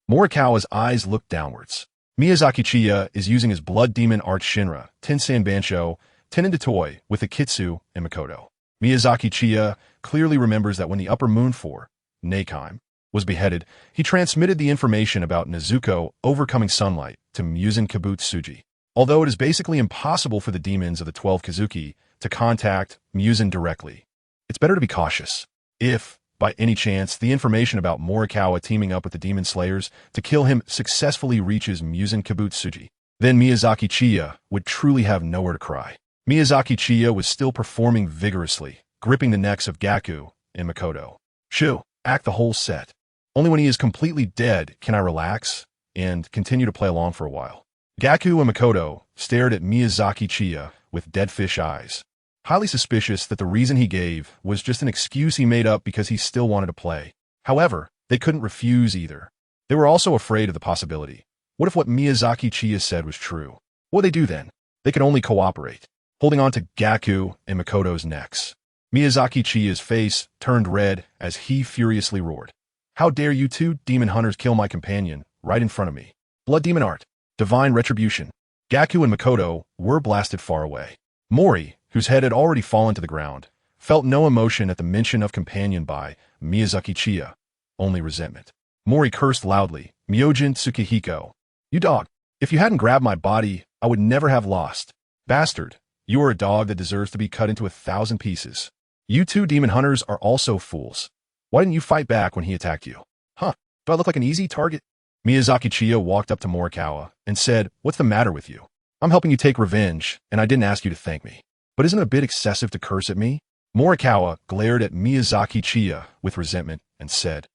Morikawa's eyes looked downwards. Miyazaki Chiya is using his blood demon art Shinra, Tensen Bansho, Tenin Detoi with Akitsu and Makoto. Miyazaki Chiya clearly remembers that when the Upper Moon 4, Neikime, was beheaded, he transmitted the information about Nezuko overcoming sunlight to Muzan Kibutsuji. Although it is basically impossible for the demons of the 12 Kazuki to contact Muzan directly, it's better to be cautious. If, by any chance, the information about Morikawa teaming up with the Demon Slayers to kill him successfully reaches Muzan Kibutsuji, then Miyazaki Chiya would truly have nowhere to cry. Miyazaki Chiya was still performing vigorously, gripping the necks of Gaku and Makoto. Shoo, act the whole set. Only when he is completely dead can I relax and continue to play along for a while. Gaku and Makoto stared at Miyazaki Chiya with dead fish eyes, highly suspicious that the reason he gave was just an excuse he made up because he still wanted to play. However, they couldn't refuse either. They were also afraid of the possibility. What if what Miyazaki Chiya said was true? What would they do then? They could only cooperate, holding on to Gaku and Makoto's necks. Miyazaki Chiya's face turned red as he furiously roared. How dare you 2 demon hunters kill my companion right in front of me? Blood demon art. Divine retribution. Gaku and Makoto were blasted far away. Mori, whose head had already fallen to the ground, felt no emotion at the mention of companion by Miyazaki Chiya, only resentment. Mori cursed loudly, Myojin Tsukihiko. You dog. If you hadn't grabbed my body, I would never have lost. Bastard, you are a dog that deserves to be cut into 1,000 pieces. You 2 demon hunters are also fools. Why didn't you fight back when he attacked you? Huh, do I look like an easy target? Miyazaki Chiya walked up to Morikawa and said, what's the matter with you? I'm helping you take revenge, and I didn't ask you to thank me. But isn't it a bit excessive to curse at me? Morikawa glared at Miyazaki Chiya with resentment and said,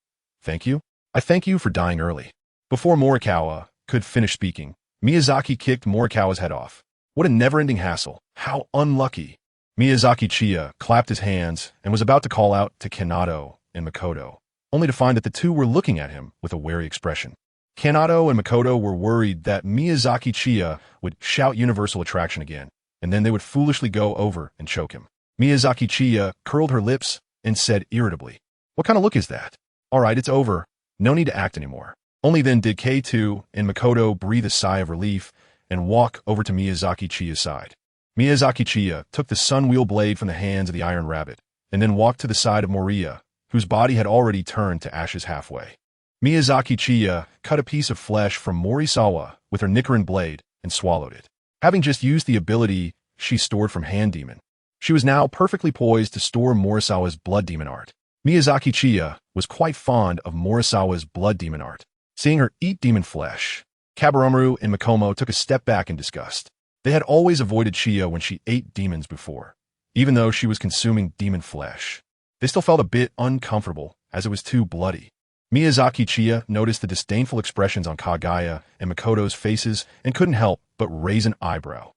thank you? I thank you for dying early. Before Morikawa could finish speaking, Miyazaki kicked Morikawa's head off. What a never-ending hassle. How unlucky. Miyazaki Chiya clapped his hands and was about to call out to Kanato and Makoto, only to find that the 2 were looking at him with a wary expression. Kanato and Makoto were worried that Miyazaki Chiya would shout universal attraction again, and then they would foolishly go over and choke him. Miyazaki Chiya curled her lips and said irritably, what kind of look is that? All right, it's over. No need to act anymore. Only then did K2 and Makoto breathe a sigh of relief and walk over to Miyazaki Chiya's side. Miyazaki Chiya took the sunwheel blade from the hands of the Iron Rabbit and then walked to the side of Moriya, whose body had already turned to ashes halfway. Miyazaki Chiya cut a piece of flesh from Morisawa with her Nichiren blade and swallowed it. Having just used the ability she stored from Hand Demon, she was now perfectly poised to store Morisawa's blood demon art. Miyazaki Chiya was quite fond of Morisawa's blood demon art. Seeing her eat demon flesh, Kaburomaru and Makomo took a step back in disgust. They had always avoided Chiya when she ate demons before, even though she was consuming demon flesh. They still felt a bit uncomfortable, as it was too bloody. Miyazaki Chiya noticed the disdainful expressions on Kagaya and Makoto's faces and couldn't help but raise an eyebrow.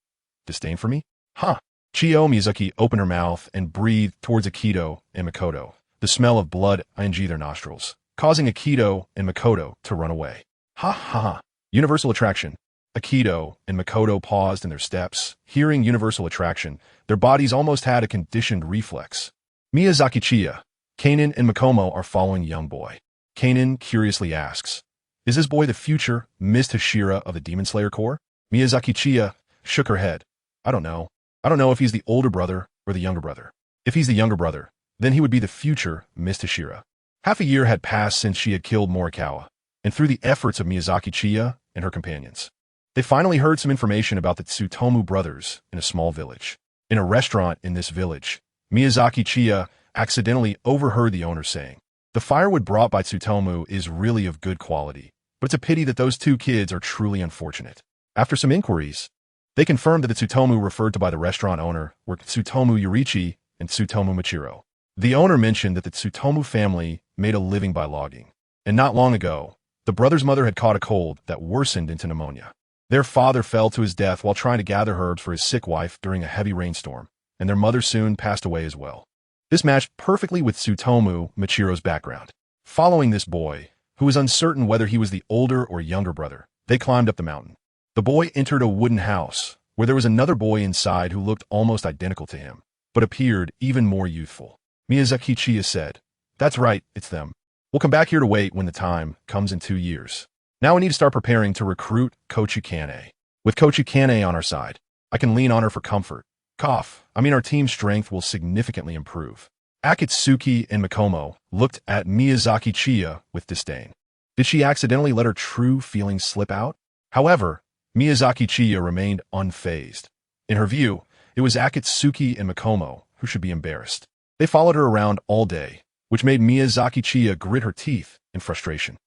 Disdain for me? Huh. Chiya Miyazaki opened her mouth and breathed towards Akito and Makoto. The smell of blood ing their nostrils, causing Akito and Makoto to run away. Ha ha ha. Universal attraction. Akito and Makoto paused in their steps. Hearing universal attraction, their bodies almost had a conditioned reflex. Miyazaki Chiya, Kanan and Makomo are following young boy. Kanan curiously asks, "Is this boy the future Mist Hashira of the Demon Slayer Corps?" Miyazaki Chiya shook her head. "I don't know. I don't know if he's the older brother or the younger brother. If he's the younger brother, then he would be the future Mist Hashira." Half a year had passed since she had killed Morikawa, and through the efforts of Miyazaki Chiya and her companions, they finally heard some information about the Tsutomu brothers in a small village. In a restaurant in this village, Miyazaki Chiya accidentally overheard the owner saying, "The firewood brought by Tsutomu is really of good quality, but it's a pity that those two kids are truly unfortunate." After some inquiries, they confirmed that the Tsutomu referred to by the restaurant owner were Tsutomu Yurichi and Tsutomu Machiro. The owner mentioned that the Tsutomu family made a living by logging, and not long ago, the brother's mother had caught a cold that worsened into pneumonia. Their father fell to his death while trying to gather herbs for his sick wife during a heavy rainstorm, and their mother soon passed away as well. This matched perfectly with Tsutomu Machiro's background. Following this boy, who was uncertain whether he was the older or younger brother, they climbed up the mountain. The boy entered a wooden house, where there was another boy inside who looked almost identical to him, but appeared even more youthful. Miyazaki Chiya said, "That's right, it's them. We'll come back here to wait when the time comes in 2 years. Now we need to start preparing to recruit Kochukane. With Kochukane on our side, I can lean on her for comfort. Our team strength will significantly improve." Akatsuki and Makomo looked at Miyazaki Chiya with disdain. Did she accidentally let her true feelings slip out? However, Miyazaki Chiya remained unfazed. In her view, it was Akatsuki and Makomo who should be embarrassed. They followed her around all day, which made Miyazaki Chiya grit her teeth in frustration.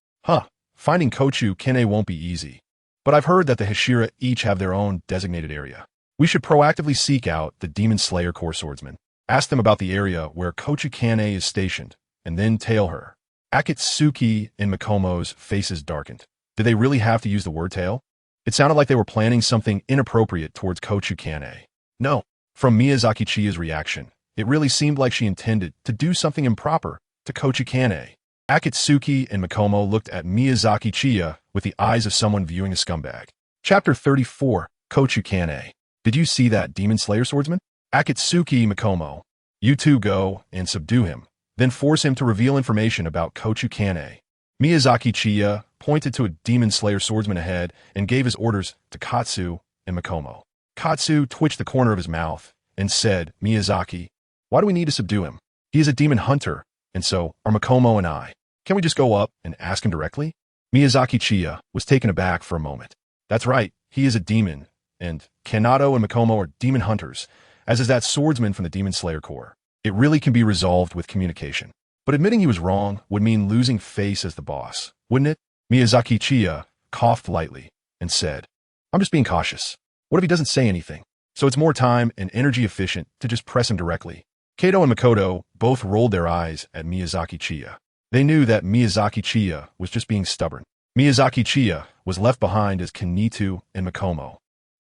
Finding Kochukane won't be easy. But I've heard that the Hashira each have their own designated area. We should proactively seek out the Demon Slayer Corps swordsmen, ask them about the area where Kochukane is stationed, and then tail her. Akatsuki and Makomo's faces darkened. Did they really have to use the word tail? It sounded like they were planning something inappropriate towards Kochukane. No. From Miyazaki Chiya's reaction, it really seemed like she intended to do something improper to Kochukane. Akatsuki and Makomo looked at Miyazaki Chiya with the eyes of someone viewing a scumbag. Chapter 34, Kochukane. Did you see that Demon Slayer swordsman? Akatsuki Makomo. You two go and subdue him, then force him to reveal information about Kochukane. Miyazaki Chiya pointed to a Demon Slayer swordsman ahead and gave his orders to Katsu and Makomo. Katsu twitched the corner of his mouth and said, "Miyazaki, why do we need to subdue him? He is a demon hunter, and so are Makomo and I. Can we just go up and ask him directly?" Miyazaki Chiya was taken aback for a moment. That's right, he is a demon, and Kanato and Makomo are demon hunters, as is that swordsman from the Demon Slayer Corps. It really can be resolved with communication. But admitting he was wrong would mean losing face as the boss, wouldn't it? Miyazaki Chiya coughed lightly and said, "I'm just being cautious. What if he doesn't say anything? So it's more time and energy efficient to just press him directly." Kato and Makoto both rolled their eyes at Miyazaki Chiya. They knew that Miyazaki Chiya was just being stubborn. Miyazaki Chiya was left behind as Kenitu and Makomo,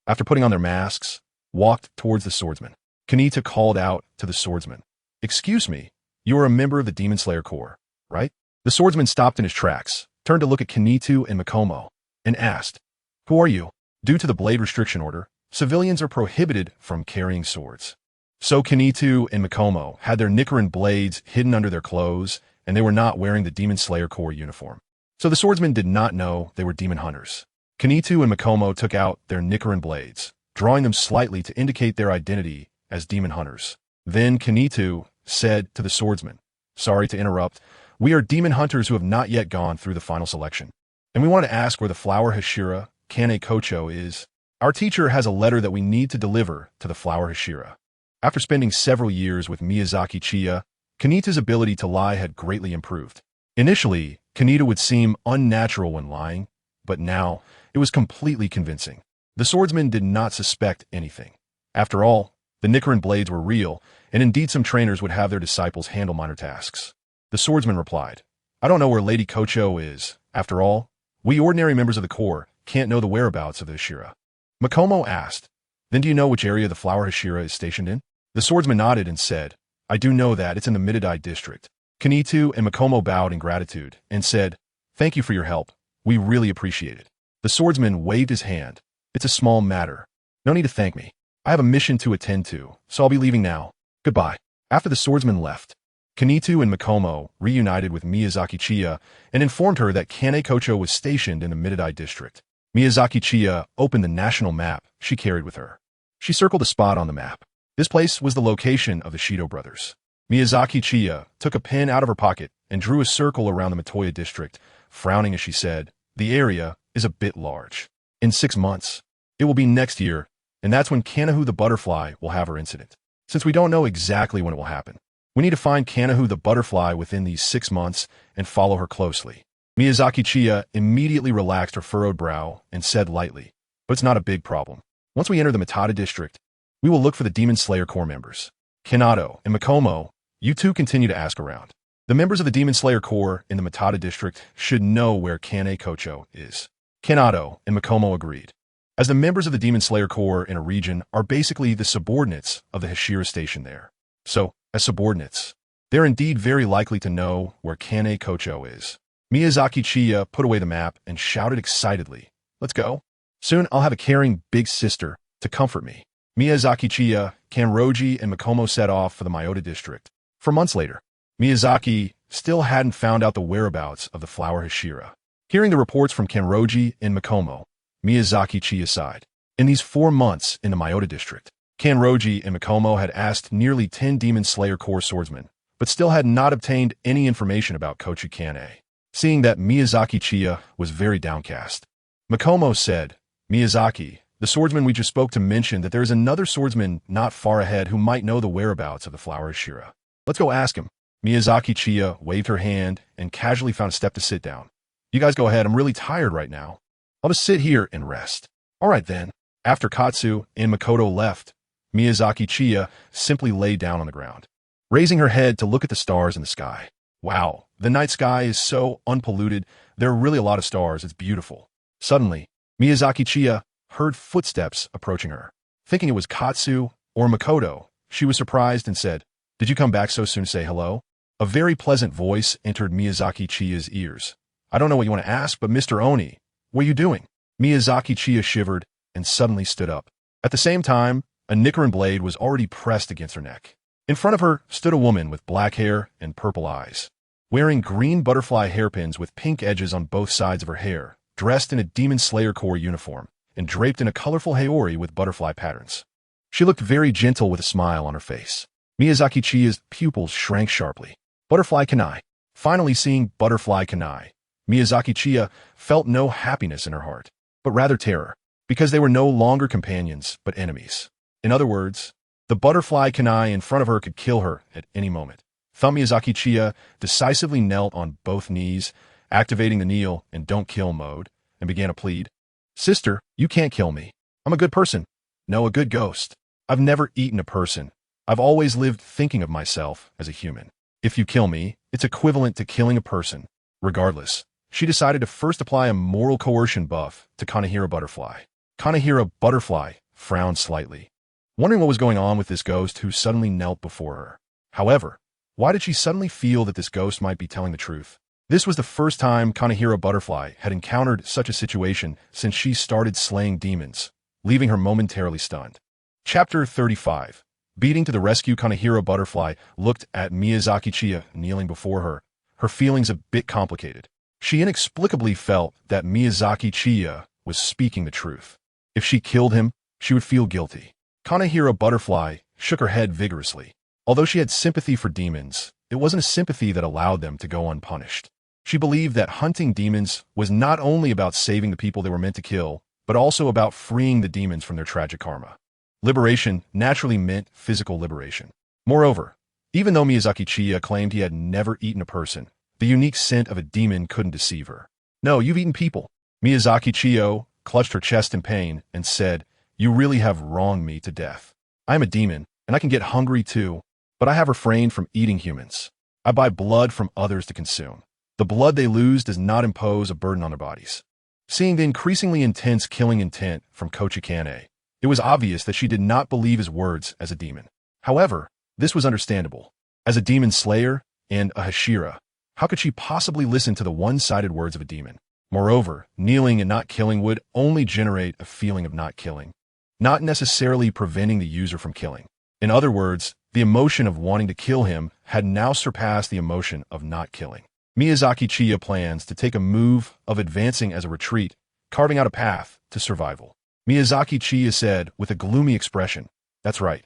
after putting on their masks, walked towards the swordsman. Kanita called out to the swordsman, "Excuse me, you are a member of the Demon Slayer Corps, right?" The swordsman stopped in his tracks, turned to look at Kenitu and Makomo, and asked, "Who are you?" Due to the blade restriction order, civilians are prohibited from carrying swords. So Kenitu and Makomo had their Nicaran blades hidden under their clothes, and they were not wearing the Demon Slayer Corps uniform. So the swordsman did not know they were demon hunters. Kenitu and Makomo took out their Nicaran blades, drawing them slightly to indicate their identity as demon hunters. Then Kenitu said to the swordsman, "Sorry to interrupt. We are demon hunters who have not yet gone through the final selection, and we want to ask where the flower Hashira, Kane Kocho, is. Our teacher has a letter that we need to deliver to the flower Hashira." After spending several years with Miyazaki Chiya, Kanita's ability to lie had greatly improved. Initially, Kanita would seem unnatural when lying, but now it was completely convincing. The swordsman did not suspect anything. After all, The Nichiren blades were real, and indeed some trainers would have their disciples handle minor tasks. The swordsman replied, I don't know where Lady Kocho is. After all, we ordinary members of the Corps can't know the whereabouts of the Hashira. Makomo asked, Then do you know which area the Flower Hashira is stationed in? The swordsman nodded and said, I do know that it's in the Midodai district. Kenitu and Makomo bowed in gratitude and said, Thank you for your help. We really appreciate it. The swordsman waved his hand. It's a small matter. No need to thank me. I have a mission to attend to, so I'll be leaving now. Goodbye. After the swordsman left, Kenitu and Makomo reunited with Miyazaki Chiya and informed her that Kane Kocho was stationed in the Midodai district. Miyazaki Chiya opened the national map she carried with her. She circled a spot on the map. This place was the location of the Shido brothers. Miyazaki Chiya took a pen out of her pocket and drew a circle around the Mitoya district, frowning as she said, The area is a bit large. In 6 months, it will be next year, and that's when Kanahu the butterfly will have her incident. Since we don't know exactly when it will happen, we need to find Kanahu the butterfly within these 6 months and follow her closely. Miyazaki Chiya immediately relaxed her furrowed brow and said lightly, But it's not a big problem. Once we enter the Matada district, we will look for the Demon Slayer Corps members. Kanato and Makomo, you two continue to ask around. The members of the Demon Slayer Corps in the Matada district should know where Kane Kocho is. Kanato and Makomo agreed, as the members of the Demon Slayer Corps in a region are basically the subordinates of the Hashira station there. So, as subordinates, they're indeed very likely to know where Kane Kocho is. Miyazaki Chiya put away the map and shouted excitedly, Let's go. Soon I'll have a caring big sister to comfort me. Miyazaki Chiya, Kanroji, and Makomo set off for the Myota district. For months later, Miyazaki still hadn't found out the whereabouts of the Flower Hashira. Hearing the reports from Kanroji and Makomo, Miyazaki Chiya sighed. In these 4 months in the Myota district, Kanroji and Makomo had asked nearly 10 Demon Slayer Corps swordsmen, but still had not obtained any information about Kochu Kane. Seeing that Miyazaki Chiya was very downcast, Makomo said, Miyazaki, the swordsman we just spoke to mentioned that there is another swordsman not far ahead who might know the whereabouts of the Flower Hashira. Let's go ask him. Miyazaki Chiya waved her hand and casually found a step to sit down. You guys go ahead, I'm really tired right now. I'll just sit here and rest. All right then. After Katsu and Makoto left, Miyazaki Chiya simply lay down on the ground, raising her head to look at the stars in the sky. Wow, the night sky is so unpolluted. There are really a lot of stars. It's beautiful. Suddenly, Miyazaki Chiya heard footsteps approaching her. Thinking it was Katsu or Makoto, she was surprised and said, Did you come back so soon to say hello? A very pleasant voice entered Miyazaki Chiya's ears. I don't know what you want to ask, but Mr. Oni, what are you doing? Miyazaki Chiya shivered and suddenly stood up. At the same time, a Nichiren blade was already pressed against her neck. In front of her stood a woman with black hair and purple eyes, wearing green butterfly hairpins with pink edges on both sides of her hair, dressed in a Demon Slayer Corps uniform, and draped in a colorful haori with butterfly patterns. She looked very gentle with a smile on her face. Miyazaki Chiya's pupils shrank sharply. Butterfly Kanai. Finally seeing Butterfly Kanai, Miyazaki Chiya felt no happiness in her heart, but rather terror, because they were no longer companions, but enemies. In other words, the Butterfly Kanai in front of her could kill her at any moment. Miyazaki Chiya decisively knelt on both knees, activating the kneel and don't kill mode, and began a plead. Sister, you can't kill me. I'm a good person. No, a good ghost. I've never eaten a person. I've always lived thinking of myself as a human. If you kill me, it's equivalent to killing a person. Regardless, she decided to first apply a moral coercion buff to Kanehira Butterfly. Kanehira Butterfly frowned slightly, wondering what was going on with this ghost who suddenly knelt before her. However, why did she suddenly feel that this ghost might be telling the truth? This was the first time Kanehira Butterfly had encountered such a situation since she started slaying demons, leaving her momentarily stunned. Chapter 35. Beating to the rescue. Kanehira Butterfly looked at Miyazaki Chiya kneeling before her, her feelings a bit complicated. She inexplicably felt that Miyazaki Chiya was speaking the truth. If she killed him, she would feel guilty. Kanehira Butterfly shook her head vigorously. Although she had sympathy for demons, it wasn't a sympathy that allowed them to go unpunished. She believed that hunting demons was not only about saving the people they were meant to kill, but also about freeing the demons from their tragic karma. Liberation naturally meant physical liberation. Moreover, even though Miyazaki Chiya claimed he had never eaten a person, the unique scent of a demon couldn't deceive her. No, you've eaten people. Miyazaki Chiya clutched her chest in pain and said, You really have wronged me to death. I am a demon, and I can get hungry too, but I have refrained from eating humans. I buy blood from others to consume. The blood they lose does not impose a burden on their bodies. Seeing the increasingly intense killing intent from Kochikane, it was obvious that she did not believe his words as a demon. However, this was understandable. As a demon slayer and a Hashira, how could she possibly listen to the one-sided words of a demon? Moreover, kneeling and not killing would only generate a feeling of not killing, not necessarily preventing the user from killing. In other words, the emotion of wanting to kill him had now surpassed the emotion of not killing. Miyazaki Chiya plans to take a move of advancing as a retreat, carving out a path to survival. Miyazaki Chiya said with a gloomy expression, "That's right.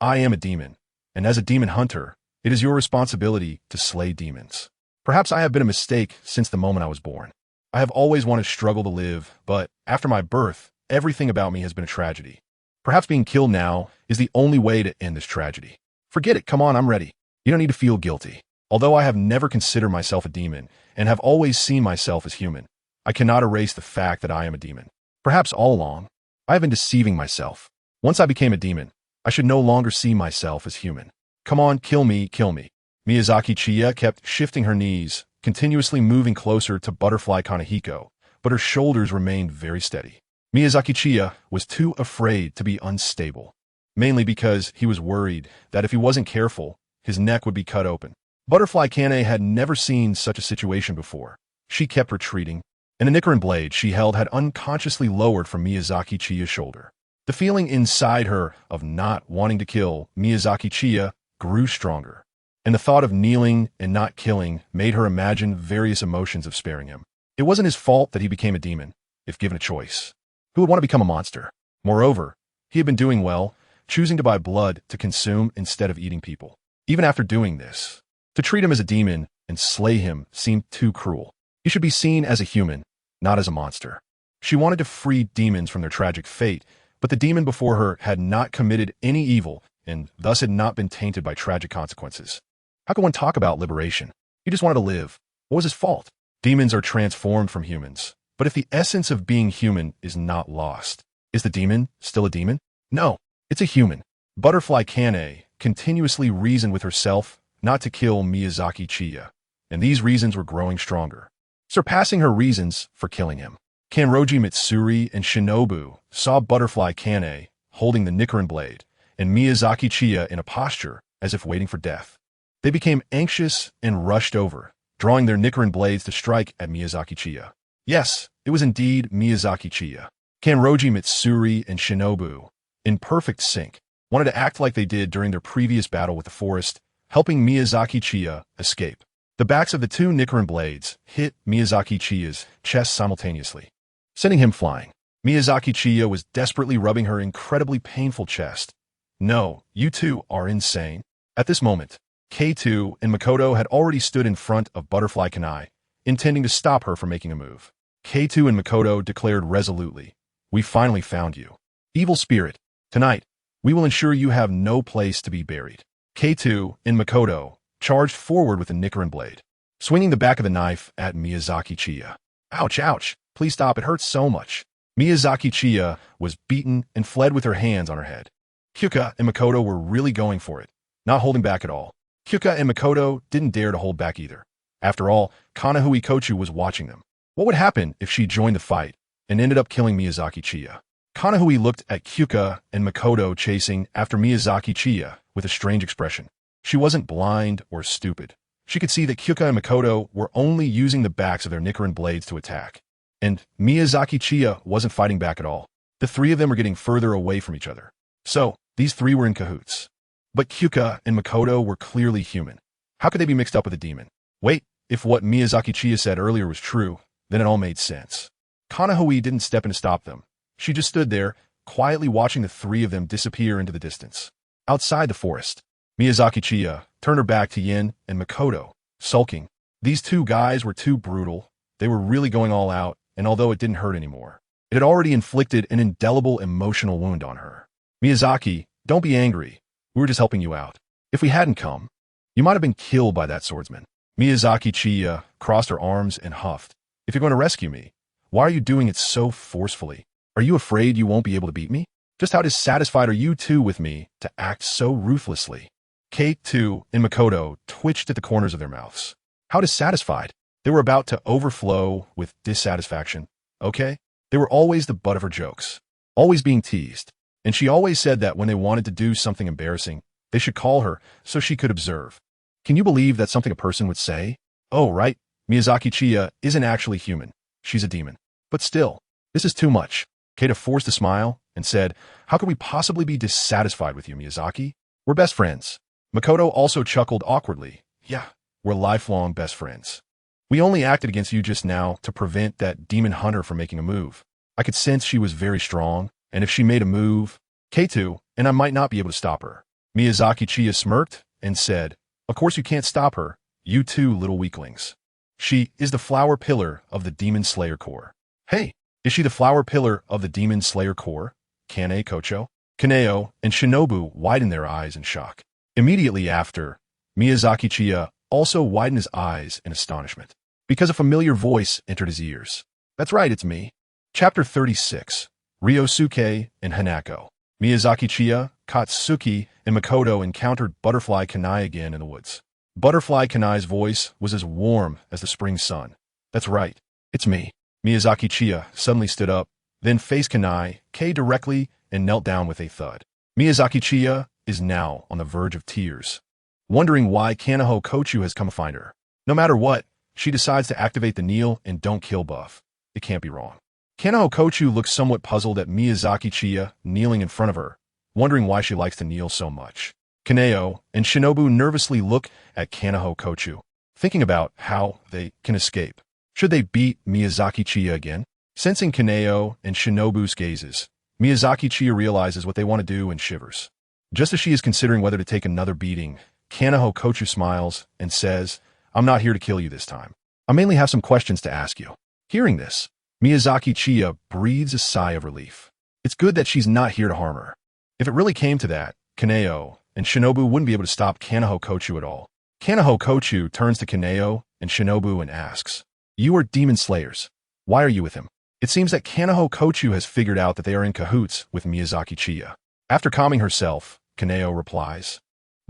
I am a demon, and as a demon hunter, it is your responsibility to slay demons. Perhaps I have been a mistake since the moment I was born. I have always wanted to struggle to live, but after my birth, everything about me has been a tragedy. Perhaps being killed now is the only way to end this tragedy. Forget it, come on, I'm ready. You don't need to feel guilty. Although I have never considered myself a demon and have always seen myself as human, I cannot erase the fact that I am a demon. Perhaps all along, I have been deceiving myself. Once I became a demon, I should no longer see myself as human. Come on, kill me, kill me." Miyazaki Chiya kept shifting her knees, continuously moving closer to Butterfly Kanehiko, but her shoulders remained very steady. Miyazaki Chiya was too afraid to be unstable, mainly because he was worried that if he wasn't careful, his neck would be cut open. Butterfly Kane had never seen such a situation before. She kept retreating, and the Nicaran blade she held had unconsciously lowered from Miyazaki Chiya's shoulder. The feeling inside her of not wanting to kill Miyazaki Chiya grew stronger, and the thought of kneeling and not killing made her imagine various emotions of sparing him. It wasn't his fault that he became a demon, if given a choice. Who would want to become a monster? Moreover, he had been doing well, choosing to buy blood to consume instead of eating people. Even after doing this, to treat him as a demon and slay him seemed too cruel. He should be seen as a human, not as a monster. She wanted to free demons from their tragic fate, but the demon before her had not committed any evil and thus had not been tainted by tragic consequences. How can one talk about liberation? He just wanted to live. What was his fault? Demons are transformed from humans, but if the essence of being human is not lost, is the demon still a demon? No, it's a human. Butterfly Kane continuously reasoned with herself not to kill Miyazaki Chiya, and these reasons were growing stronger, surpassing her reasons for killing him. Kanroji Mitsuri and Shinobu saw Butterfly Kane holding the Nicaran blade and Miyazaki Chiya in a posture as if waiting for death. They became anxious and rushed over, drawing their Nicaran blades to strike at Miyazaki Chiya. Yes, it was indeed Miyazaki Chiya. Kanroji Mitsuri and Shinobu, in perfect sync, wanted to act like they did during their previous battle with the forest, helping Miyazaki Chiya escape. The backs of the two Nicaran blades hit Miyazaki Chiya's chest simultaneously, sending him flying. Miyazaki Chiya was desperately rubbing her incredibly painful chest. "No, you two are insane." At this moment, K2 and Makoto had already stood in front of Butterfly Kanai, intending to stop her from making a move. K2 and Makoto declared resolutely, "We finally found you. Evil spirit, tonight, we will ensure you have no place to be buried." K2 and Makoto charged forward with the Nicaran blade, swinging the back of the knife at Miyazaki Chiya. "Ouch, ouch, please stop, it hurts so much." Miyazaki Chiya was beaten and fled with her hands on her head. Kyuka and Makoto were really going for it, not holding back at all. Kyuka and Makoto didn't dare to hold back either. After all, Kanahui Kochu was watching them. What would happen if she joined the fight and ended up killing Miyazaki Chiya? Kanahui looked at Kyuka and Makoto chasing after Miyazaki Chiya with a strange expression. She wasn't blind or stupid. She could see that Kyuka and Makoto were only using the backs of their Nicaran blades to attack. And Miyazaki Chiya wasn't fighting back at all. The three of them were getting further away from each other. So, these three were in cahoots. But Kyuka and Makoto were clearly human. How could they be mixed up with a demon? Wait, if what Miyazaki Chiya said earlier was true, then it all made sense. Kanahui didn't step in to stop them. She just stood there, quietly watching the three of them disappear into the distance. Outside the forest, Miyazaki Chiya turned her back to Yin and Makoto, sulking. These two guys were too brutal. They were really going all out, and although it didn't hurt anymore, it had already inflicted an indelible emotional wound on her. "Miyazaki, don't be angry. We were just helping you out. If we hadn't come, you might have been killed by that swordsman." Miyazaki Chiya crossed her arms and huffed. "If you're going to rescue me, why are you doing it so forcefully? Are you afraid you won't be able to beat me?" Just how dissatisfied are you two with me to act so ruthlessly? K2 and Makoto twitched at the corners of their mouths. How dissatisfied? They were about to overflow with dissatisfaction, okay? They were always the butt of her jokes, always being teased. And she always said that when they wanted to do something embarrassing, they should call her so she could observe. Can you believe that's something a person would say? Oh, right, Miyazaki Chiya isn't actually human. She's a demon. But still, this is too much. Keita forced a smile and said, how could we possibly be dissatisfied with you, Miyazaki? We're best friends. Makoto also chuckled awkwardly. Yeah, we're lifelong best friends. We only acted against you just now to prevent that demon hunter from making a move. I could sense she was very strong, and if she made a move, K2, and I might not be able to stop her. Miyazaki Chiya smirked and said, of course you can't stop her, you two little weaklings. She is the flower pillar of the Demon Slayer Corps. Hey, is she the flower pillar of the Demon Slayer Corps? Kane, Kocho, Kaneo, and Shinobu widened their eyes in shock. Immediately after, Miyazaki Chiya also widened his eyes in astonishment, because a familiar voice entered his ears. That's right, it's me. Chapter 36, Ryosuke and Hanako. Miyazaki Chiya, Katsuki, and Makoto encountered Butterfly Kanai again in the woods. Butterfly Kanai's voice was as warm as the spring sun. That's right, it's me. Miyazaki Chiya suddenly stood up, then faced Kanai, K directly, and knelt down with a thud. Miyazaki Chiya is now on the verge of tears, wondering why Kanaho Kochu has come to find her. No matter what, she decides to activate the kneel and don't kill buff. It can't be wrong. Kanaho Kochu looks somewhat puzzled at Miyazaki Chiya kneeling in front of her, wondering why she likes to kneel so much. Kaneo and Shinobu nervously look at Kanaho Kochu, thinking about how they can escape. Should they beat Miyazaki Chiya again? Sensing Kaneo and Shinobu's gazes, Miyazaki Chiya realizes what they want to do and shivers. Just as she is considering whether to take another beating, Kanaho Kochu smiles and says, I'm not here to kill you this time. I mainly have some questions to ask you. Hearing this, Miyazaki Chiya breathes a sigh of relief. It's good that she's not here to harm her. If it really came to that, Kaneo and Shinobu wouldn't be able to stop Kanaho Kochu at all. Kanaho Kochu turns to Kaneo and Shinobu and asks, you are demon slayers. Why are you with him? It seems that Kanaho Kochu has figured out that they are in cahoots with Miyazaki Chiya. After calming herself, Kaneo replies,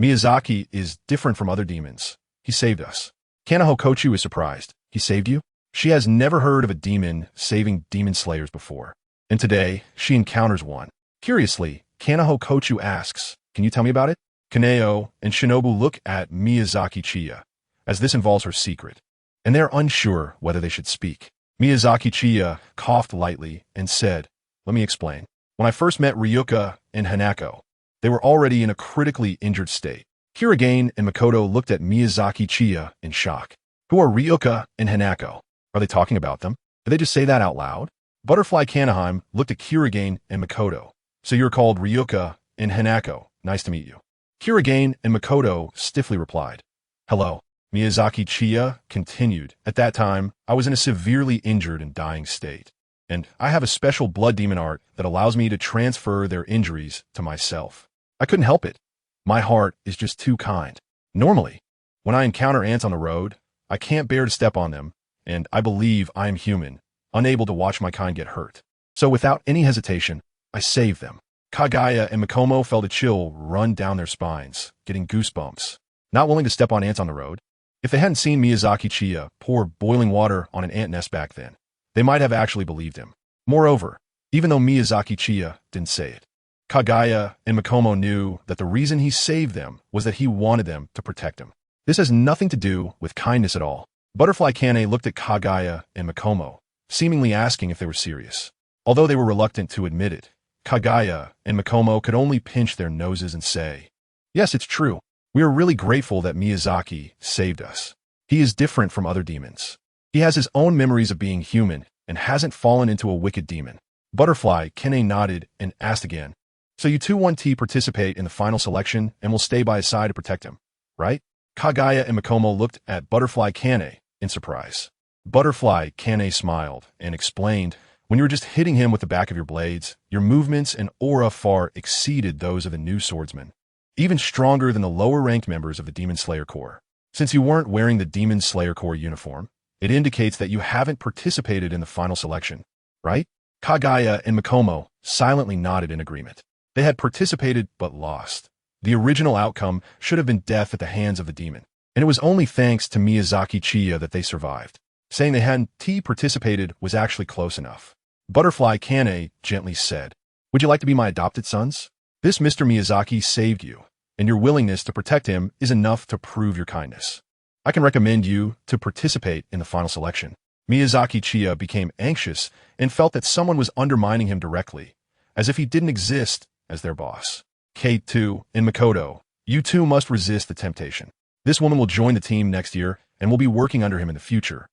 Miyazaki is different from other demons. He saved us. Kanaho Kochu is surprised. He saved you? She has never heard of a demon saving demon slayers before, and today she encounters one. Curiously, Kanaho Kochu asks, can you tell me about it? Kaneo and Shinobu look at Miyazaki Chiya, as this involves her secret, and they are unsure whether they should speak. Miyazaki Chiya coughed lightly and said, let me explain. When I first met Ryuka and Hanako, they were already in a critically injured state. Kirigane and Makoto looked at Miyazaki Chiya in shock. Who are Ryuka and Hanako? Are they talking about them? Did they just say that out loud? Butterfly Kanaheim looked at Kirigane and Makoto. So you're called Ryuka and Hanako. Nice to meet you. Kirigane and Makoto stiffly replied, hello. Miyazaki Chiya continued, at that time, I was in a severely injured and dying state, and I have a special blood demon art that allows me to transfer their injuries to myself. I couldn't help it. My heart is just too kind. Normally, when I encounter ants on the road, I can't bear to step on them, and I believe I am human, unable to watch my kind get hurt. So without any hesitation, I saved them. Kagaya and Makomo felt a chill run down their spines, getting goosebumps. Not willing to step on ants on the road. If they hadn't seen Miyazaki Chiya pour boiling water on an ant nest back then, they might have actually believed him. Moreover, even though Miyazaki Chiya didn't say it, Kagaya and Makomo knew that the reason he saved them was that he wanted them to protect him. This has nothing to do with kindness at all. Butterfly Kane looked at Kagaya and Makomo, seemingly asking if they were serious. Although they were reluctant to admit it, Kagaya and Makomo could only pinch their noses and say, yes, it's true. We are really grateful that Miyazaki saved us. He is different from other demons. He has his own memories of being human and hasn't fallen into a wicked demon. Butterfly Kane nodded and asked again, so you 2-1T participate in the final selection and will stay by his side to protect him, right? Kagaya and Makomo looked at Butterfly Kane in surprise. Butterfly Kane smiled and explained, when you were just hitting him with the back of your blades, your movements and aura far exceeded those of the new swordsman, even stronger than the lower-ranked members of the Demon Slayer Corps. Since you weren't wearing the Demon Slayer Corps uniform, it indicates that you haven't participated in the final selection, right? Kagaya and Makomo silently nodded in agreement. They had participated but lost. The original outcome should have been death at the hands of the demon, and it was only thanks to Miyazaki Chiya that they survived. Saying they hadn't participated was actually close enough. Butterfly Kane gently said, "Would you like to be my adopted sons? This Mr. Miyazaki saved you, and your willingness to protect him is enough to prove your kindness. I can recommend you to participate in the final selection." Miyazaki Chiya became anxious and felt that someone was undermining him directly, as if he didn't exist as their boss. K2 and Makoto, you two must resist the temptation. This woman will join the team next year and will be working under him in the future,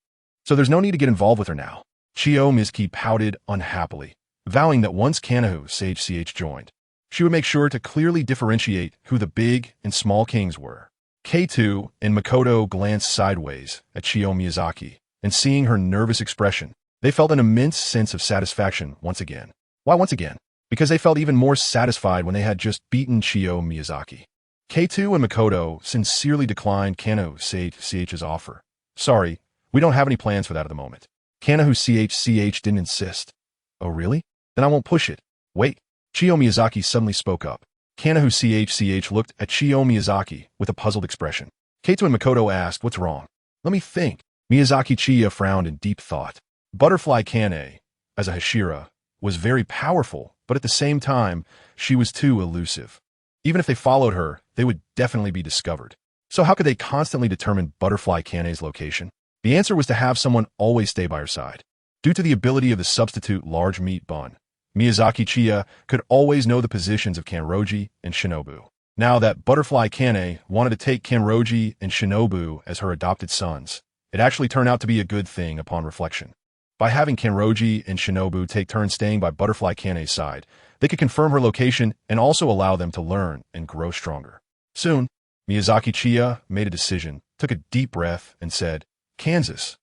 so there's no need to get involved with her now. Chiya Miyazaki pouted unhappily, vowing that once Kanahu Sage joined, she would make sure to clearly differentiate who the big and small kings were. K2 and Makoto glanced sideways at Chiya Miyazaki, and seeing her nervous expression, they felt an immense sense of satisfaction once again. Why once again? Because they felt even more satisfied when they had just beaten Chiya Miyazaki. K2 and Makoto sincerely declined Kanahu Sage's offer. "Sorry, we don't have any plans for that at the moment." Kanahu didn't insist. "Oh really? Then I won't push it." "Wait." Chiya Miyazaki suddenly spoke up. Kanahu looked at Chiya Miyazaki with a puzzled expression. K2 and Makoto asked, "What's wrong?" "Let me think." Miyazaki Chiya frowned in deep thought. Butterfly Kane, as a Hashira, was very powerful, but at the same time, she was too elusive. Even if they followed her, they would definitely be discovered. So how could they constantly determine Butterfly Kane's location? The answer was to have someone always stay by her side. Due to the ability of the substitute large meat bun, Miyazaki Chiya could always know the positions of Kanroji and Shinobu. Now that Butterfly Kane wanted to take Kanroji and Shinobu as her adopted sons, it actually turned out to be a good thing upon reflection. By having Kanroji and Shinobu take turns staying by Butterfly Kane's side, they could confirm her location and also allow them to learn and grow stronger. Soon, Miyazaki Chiya made a decision, took a deep breath, and said, "Kansas,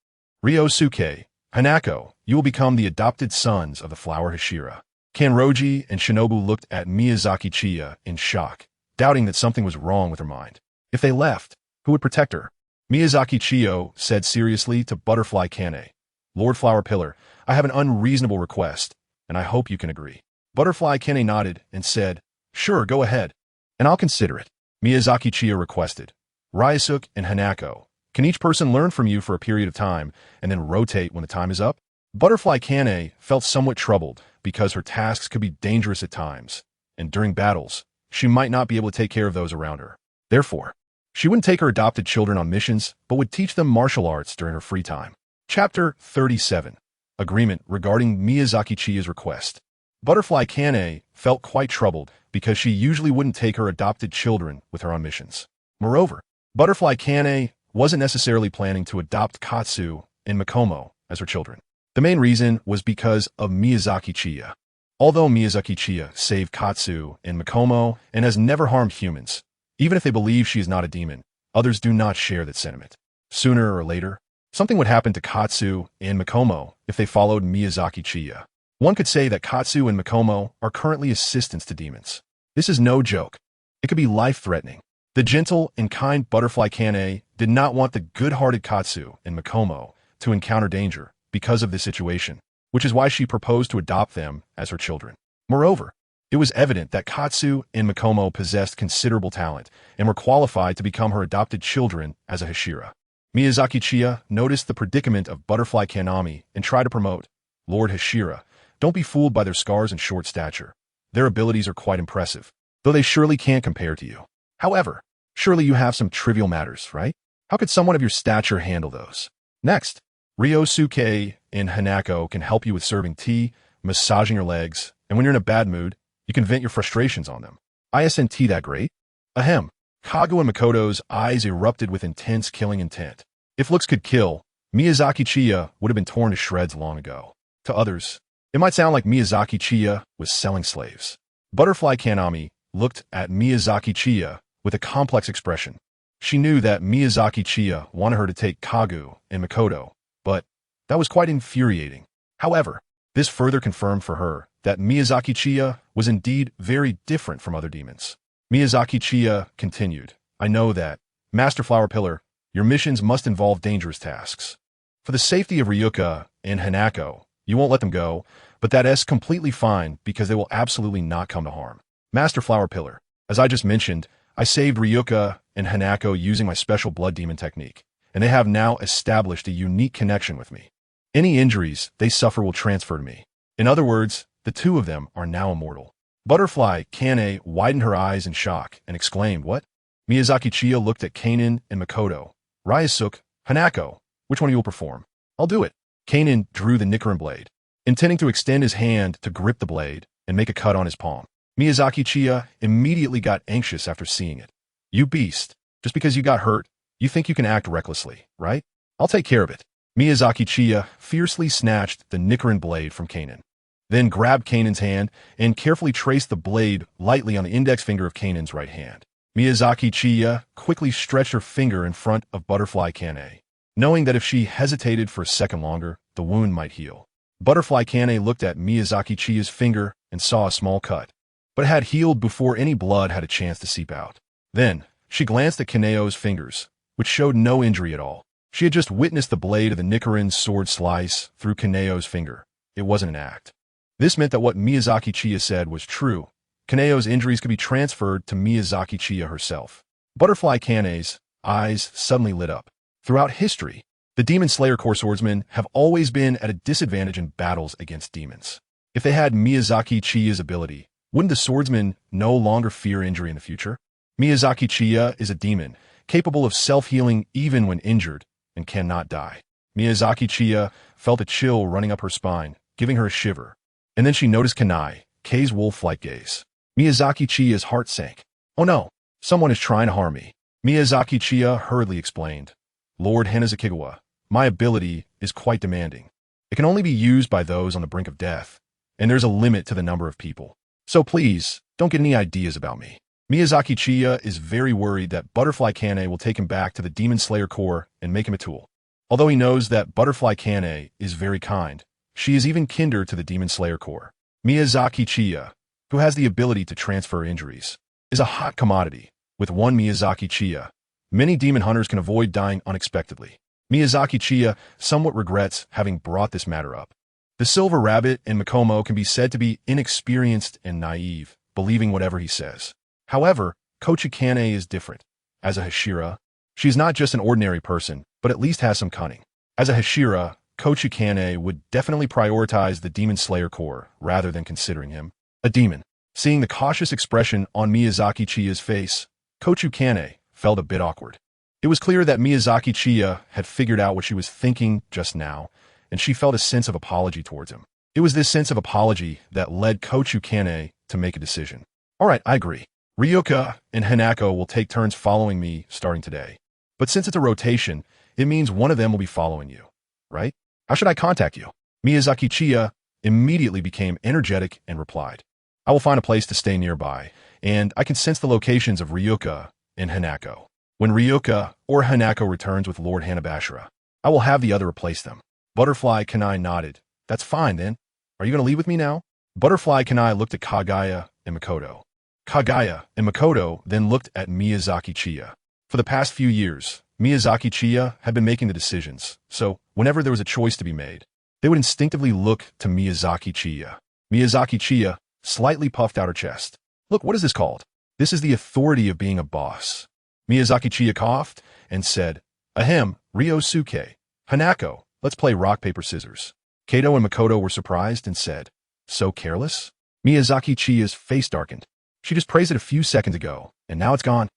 Ryosuke, Hanako, you will become the adopted sons of the Flower Hashira." Kanroji and Shinobu looked at Miyazaki Chiya in shock, doubting that something was wrong with her mind. If they left, who would protect her? Miyazaki Chiya said seriously to Butterfly Kane, "Lord Flower Pillar, I have an unreasonable request, and I hope you can agree." Butterfly Kane nodded and said, "Sure, go ahead, and I'll consider it." Miyazaki Chiya requested, "Ryusuke and Hanako, can each person learn from you for a period of time, and then rotate when the time is up?" Butterfly Kane felt somewhat troubled because her tasks could be dangerous at times, and during battles, she might not be able to take care of those around her. Therefore, she wouldn't take her adopted children on missions, but would teach them martial arts during her free time. Chapter 37. Agreement regarding Miyazaki Chiya's request. Butterfly Kane felt quite troubled because she usually wouldn't take her adopted children with her on missions. Moreover, Butterfly Kane wasn't necessarily planning to adopt Katsu and Makomo as her children. The main reason was because of Miyazaki Chiya. Although Miyazaki Chiya saved Katsu and Makomo and has never harmed humans, even if they believe she is not a demon, others do not share that sentiment. Sooner or later, something would happen to Katsu and Makomo if they followed Miyazaki Chiya. One could say that Katsu and Makomo are currently assistants to demons. This is no joke. It could be life-threatening. The gentle and kind Butterfly Kane did not want the good-hearted Katsu and Makomo to encounter danger because of this situation, which is why she proposed to adopt them as her children. Moreover, it was evident that Katsu and Makomo possessed considerable talent and were qualified to become her adopted children as a Hashira. Miyazaki Chiya noticed the predicament of Butterfly Kanami and tried to promote, "Lord Hashira, don't be fooled by their scars and short stature. Their abilities are quite impressive, though they surely can't compare to you. However, surely you have some trivial matters, right? How could someone of your stature handle those?" Next, Ryosuke and Hanako can help you with serving tea, massaging your legs, and when you're in a bad mood, you can vent your frustrations on them. Isn't that great? Ahem. Kagu and Makoto's eyes erupted with intense killing intent. If looks could kill, Miyazaki Chiya would have been torn to shreds long ago. To others, it might sound like Miyazaki Chiya was selling slaves. Butterfly Kanami looked at Miyazaki Chiya with a complex expression. She knew that Miyazaki Chiya wanted her to take Kagu and Makoto, but that was quite infuriating. However, this further confirmed for her that Miyazaki Chiya was indeed very different from other demons. Miyazaki Chiya continued, "I know that, Master Flower Pillar, your missions must involve dangerous tasks. For the safety of Ryuka and Hanako, you won't let them go, but that's completely fine because they will absolutely not come to harm. Master Flower Pillar. As I just mentioned, I saved Ryuka and Hanako using my special blood demon technique, and they have now established a unique connection with me. Any injuries they suffer will transfer to me. In other words, the two of them are now immortal. Butterfly Kane widened her eyes in shock and exclaimed, "What?" Miyazaki Chiya looked at Kanan and Makoto. "Ryusuke, Hanako, which one of you will perform?" "I'll do it." Kanan drew the Nichiren blade, intending to extend his hand to grip the blade and make a cut on his palm. Miyazaki Chiya immediately got anxious after seeing it. "You beast, just because you got hurt, you think you can act recklessly, right? I'll take care of it." Miyazaki Chiya fiercely snatched the Nichiren blade from Kanan, then grabbed Kanan's hand and carefully traced the blade lightly on the index finger of Kanan's right hand. Miyazaki Chiya quickly stretched her finger in front of Butterfly Kane, knowing that if she hesitated for a second longer, the wound might heal. Butterfly Kane looked at Miyazaki Chiya's finger and saw a small cut, but it had healed before any blood had a chance to seep out. Then, she glanced at Kaneo's fingers, which showed no injury at all. She had just witnessed the blade of the Nichiren's sword slice through Kaneo's finger. It wasn't an act. This meant that what Miyazaki Chiya said was true. Kaneo's injuries could be transferred to Miyazaki Chiya herself. Butterfly Kane's eyes suddenly lit up. Throughout history, the Demon Slayer Corps swordsmen have always been at a disadvantage in battles against demons. If they had Miyazaki Chiya's ability, wouldn't the swordsmen no longer fear injury in the future? Miyazaki Chiya is a demon, capable of self-healing even when injured, and cannot die. Miyazaki Chiya felt a chill running up her spine, giving her a shiver. And then she noticed Kanai, Kei's wolf-like gaze. Miyazaki Chiya's heart sank. "Oh no, someone is trying to harm me." Miyazaki Chiya hurriedly explained, "Lord Hanazakigawa, my ability is quite demanding. It can only be used by those on the brink of death, and there's a limit to the number of people. So please, don't get any ideas about me." Miyazaki Chiya is very worried that Butterfly Kane will take him back to the Demon Slayer Corps and make him a tool. Although he knows that Butterfly Kane is very kind, she is even kinder to the Demon Slayer Corps. Miyazaki Chiya, who has the ability to transfer injuries, is a hot commodity. With one Miyazaki Chiya, many demon hunters can avoid dying unexpectedly. Miyazaki Chiya somewhat regrets having brought this matter up. The Silver Rabbit and Makomo can be said to be inexperienced and naive, believing whatever he says. However, Kochikane is different. As a Hashira, she is not just an ordinary person, but at least has some cunning. As a Hashira, Kochikane would definitely prioritize the Demon Slayer Corps rather than considering him a demon. Seeing the cautious expression on Miyazaki Chiya's face, Kochikane felt a bit awkward. It was clear that Miyazaki Chiya had figured out what she was thinking just now, and she felt a sense of apology towards him. It was this sense of apology that led Kochikane to make a decision. "All right, I agree. Ryuka and Hanako will take turns following me starting today. But since it's a rotation, it means one of them will be following you, right? How should I contact you?" Miyazaki Chiya immediately became energetic and replied, "I will find a place to stay nearby, and I can sense the locations of Ryuka and Hanako. When Ryuka or Hanako returns with Lord Hanabashira, I will have the other replace them." Butterfly Kanai nodded. "That's fine then. Are you going to leave with me now?" Butterfly Kanai looked at Kagaya and Makoto. Kagaya and Makoto then looked at Miyazaki Chiya. For the past few years, Miyazaki Chiya had been making the decisions, so whenever there was a choice to be made, they would instinctively look to Miyazaki Chiya. Miyazaki Chiya slightly puffed out her chest. "Look, what is this called? This is the authority of being a boss." Miyazaki Chiya coughed and said, "Ahem, Ryosuke. Hanako, let's play rock, paper, scissors." Kato and Makoto were surprised and said, "So careless?" Miyazaki Chiya's face darkened. "She just praised it a few seconds ago, and now it's gone."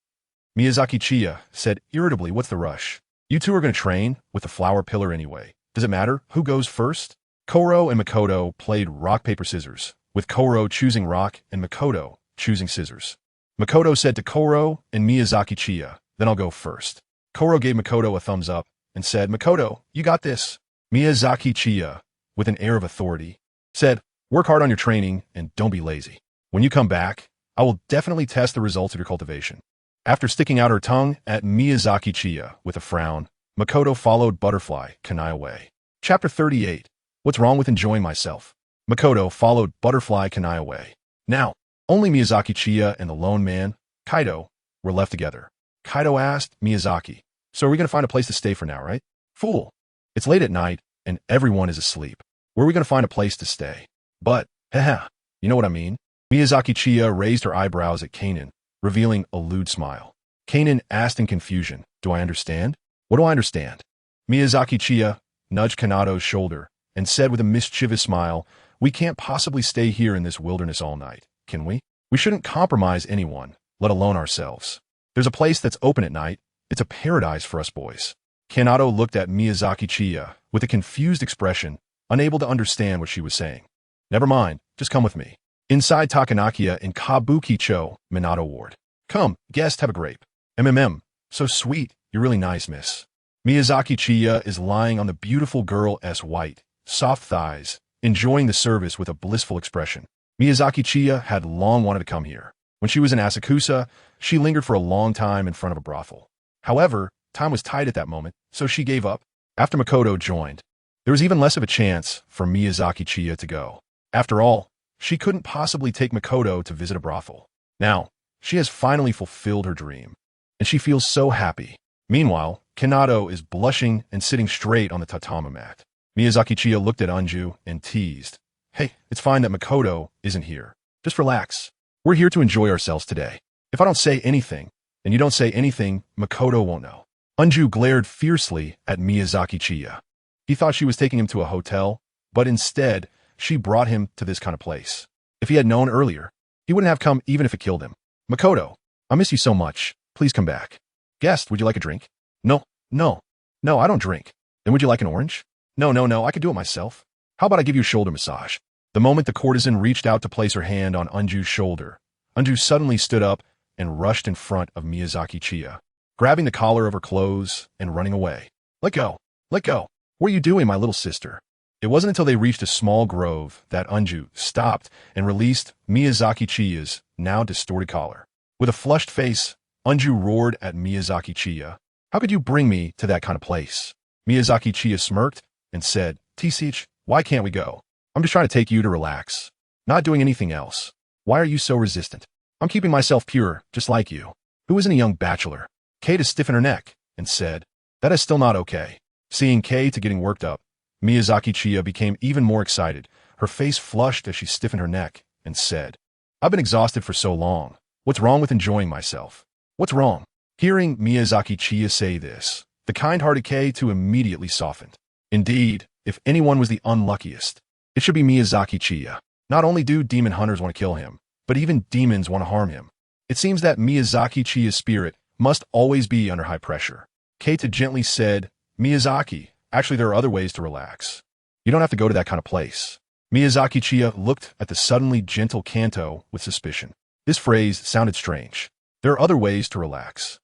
Miyazaki Chiya said irritably, "What's the rush? You two are going to train with the flower pillar anyway. Does it matter who goes first?" Koro and Makoto played rock, paper, scissors, with Koro choosing rock and Makoto choosing scissors. Makoto said to Koro and Miyazaki Chiya, "Then I'll go first." Koro gave Makoto a thumbs up and said, "Makoto, you got this." Miyazaki Chiya, with an air of authority, said, "Work hard on your training and don't be lazy. When you come back, I will definitely test the results of your cultivation." After sticking out her tongue at Miyazaki Chiya with a frown, Makoto followed Butterfly Kanai away. Chapter 38. What's wrong with enjoying myself? Makoto followed Butterfly Kanai away. Now, only Miyazaki Chiya and the lone man, Kaido, were left together. Kaido asked Miyazaki, "So are we going to find a place to stay for now, right?" "Fool. It's late at night, and everyone is asleep. Where are we going to find a place to stay?" But, haha, you know what I mean? Miyazaki Chiya raised her eyebrows at Kanan, revealing a lewd smile. Kanan asked in confusion, do I understand? What do I understand? Miyazaki Chiya nudged Kanato's shoulder and said with a mischievous smile, we can't possibly stay here in this wilderness all night, can we? We shouldn't compromise anyone, let alone ourselves. There's a place that's open at night. It's a paradise for us boys. Kanato looked at Miyazaki Chiya with a confused expression, unable to understand what she was saying. Never mind, just come with me. Inside Takanakiya in Kabukicho, Minato Ward. Come, guest, have a grape. So sweet, you're really nice, miss. Miyazaki Chiya is lying on the beautiful girl's white, soft thighs, enjoying the service with a blissful expression. Miyazaki Chiya had long wanted to come here. When she was in Asakusa, she lingered for a long time in front of a brothel. However, time was tight at that moment, so she gave up. After Makoto joined, there was even less of a chance for Miyazaki Chiya to go. After all, she couldn't possibly take Makoto to visit a brothel. Now, she has finally fulfilled her dream, and she feels so happy. Meanwhile, Kanato is blushing and sitting straight on the tatami mat. Miyazaki Chiya looked at Anju and teased. Hey, it's fine that Makoto isn't here. Just relax. We're here to enjoy ourselves today. If I don't say anything, and you don't say anything, Makoto won't know. Anju glared fiercely at Miyazaki Chiya. He thought she was taking him to a hotel, but instead, she brought him to this kind of place. If he had known earlier, he wouldn't have come even if it killed him. Makoto, I miss you so much. Please come back. Guest, would you like a drink? No, I don't drink. Then would you like an orange? No, I could do it myself. How about I give you a shoulder massage? The moment the courtesan reached out to place her hand on Anju's shoulder, Anju suddenly stood up and rushed in front of Miyazaki Chiya, grabbing the collar of her clothes and running away. Let go. What are you doing, my little sister? It wasn't until they reached a small grove that Anju stopped and released Miyazaki Chiya's now distorted collar. With a flushed face, Anju roared at Miyazaki Chiya. How could you bring me to that kind of place? Miyazaki Chiya smirked and said, T-Sich, why can't we go? I'm just trying to take you to relax. Not doing anything else. Why are you so resistant? I'm keeping myself pure, just like you. Who isn't a young bachelor? Kay stiffened her neck and said, that is still not okay. Seeing Kay getting worked up, Miyazaki Chiya became even more excited. Her face flushed as she stiffened her neck and said, I've been exhausted for so long. What's wrong with enjoying myself? What's wrong? Hearing Miyazaki Chiya say this, the kind-hearted Kay immediately softened. Indeed, if anyone was the unluckiest, it should be Miyazaki Chiya. Not only do demon hunters want to kill him, but even demons want to harm him. It seems that Miyazaki Chiya's spirit must always be under high pressure. Keita gently said, Miyazaki, actually there are other ways to relax. You don't have to go to that kind of place. Miyazaki Chiya looked at the suddenly gentle Kanto with suspicion. This phrase sounded strange. There are other ways to relax.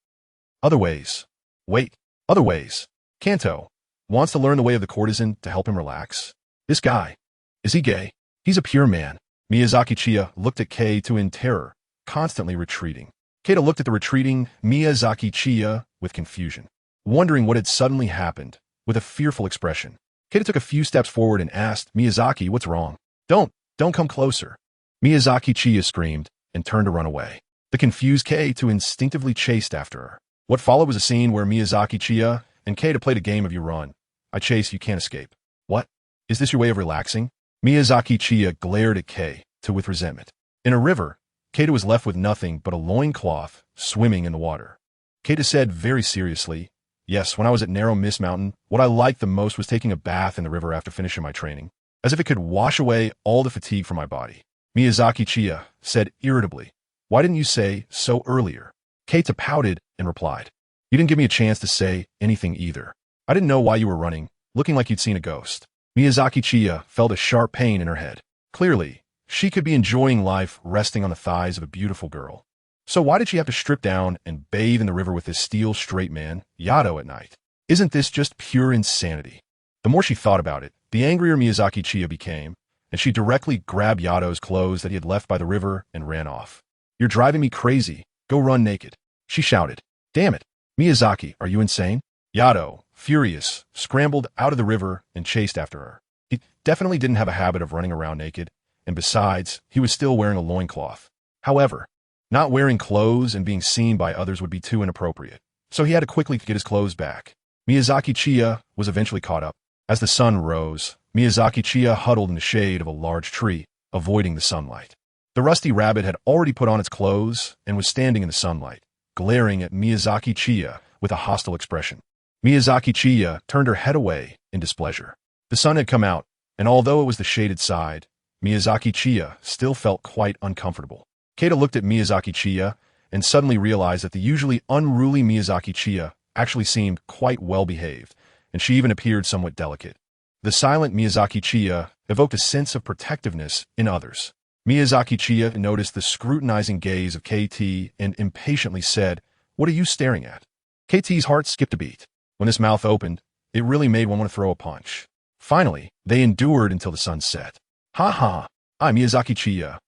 Other ways. Wait, other ways. Kanto wants to learn the way of the courtesan to help him relax. This guy, is he gay? He's a pure man. Miyazaki Chiya looked at Keita in terror, constantly retreating. Keita looked at the retreating Miyazaki Chiya with confusion, wondering what had suddenly happened. With a fearful expression, Keita took a few steps forward and asked, Miyazaki, what's wrong? Don't come closer. Miyazaki Chiya screamed and turned to run away. The confused Keita instinctively chased after her. What followed was a scene where Miyazaki Chiya and Keita played a game of you run. I chase, you can't escape. What? Is this your way of relaxing? Miyazaki Chiya glared at Keita with resentment. In a river, Keita was left with nothing but a loincloth swimming in the water. Keita said very seriously, yes, when I was at Narrow Mist Mountain, what I liked the most was taking a bath in the river after finishing my training, as if it could wash away all the fatigue from my body. Miyazaki Chiya said irritably, why didn't you say so earlier? Keita pouted and replied, you didn't give me a chance to say anything either. I didn't know why you were running, looking like you'd seen a ghost. Miyazaki Chiya felt a sharp pain in her head. Clearly, she could be enjoying life resting on the thighs of a beautiful girl. So why did she have to strip down and bathe in the river with this steel straight man, Yato, at night? Isn't this just pure insanity? The more she thought about it, the angrier Miyazaki Chiya became, and she directly grabbed Yato's clothes that he had left by the river and ran off. You're driving me crazy. Go run naked. She shouted. Damn it. Miyazaki, are you insane? Yato, furious, scrambled out of the river and chased after her. He definitely didn't have a habit of running around naked, and besides, he was still wearing a loincloth. However, not wearing clothes and being seen by others would be too inappropriate, so he had to quickly get his clothes back. Miyazaki Chiya was eventually caught up. As the sun rose, Miyazaki Chiya huddled in the shade of a large tree, avoiding the sunlight. The rusty rabbit had already put on its clothes and was standing in the sunlight, glaring at Miyazaki Chiya with a hostile expression. Miyazaki Chiya turned her head away in displeasure. The sun had come out, and although it was the shaded side, Miyazaki Chiya still felt quite uncomfortable. Keita looked at Miyazaki Chiya and suddenly realized that the usually unruly Miyazaki Chiya actually seemed quite well-behaved, and she even appeared somewhat delicate. The silent Miyazaki Chiya evoked a sense of protectiveness in others. Miyazaki Chiya noticed the scrutinizing gaze of KT and impatiently said, "What are you staring at?" KT's heart skipped a beat. When this mouth opened, it really made one want to throw a punch. Finally, they endured until the sun set. "Ha ha, I, Miyazaki Chiya,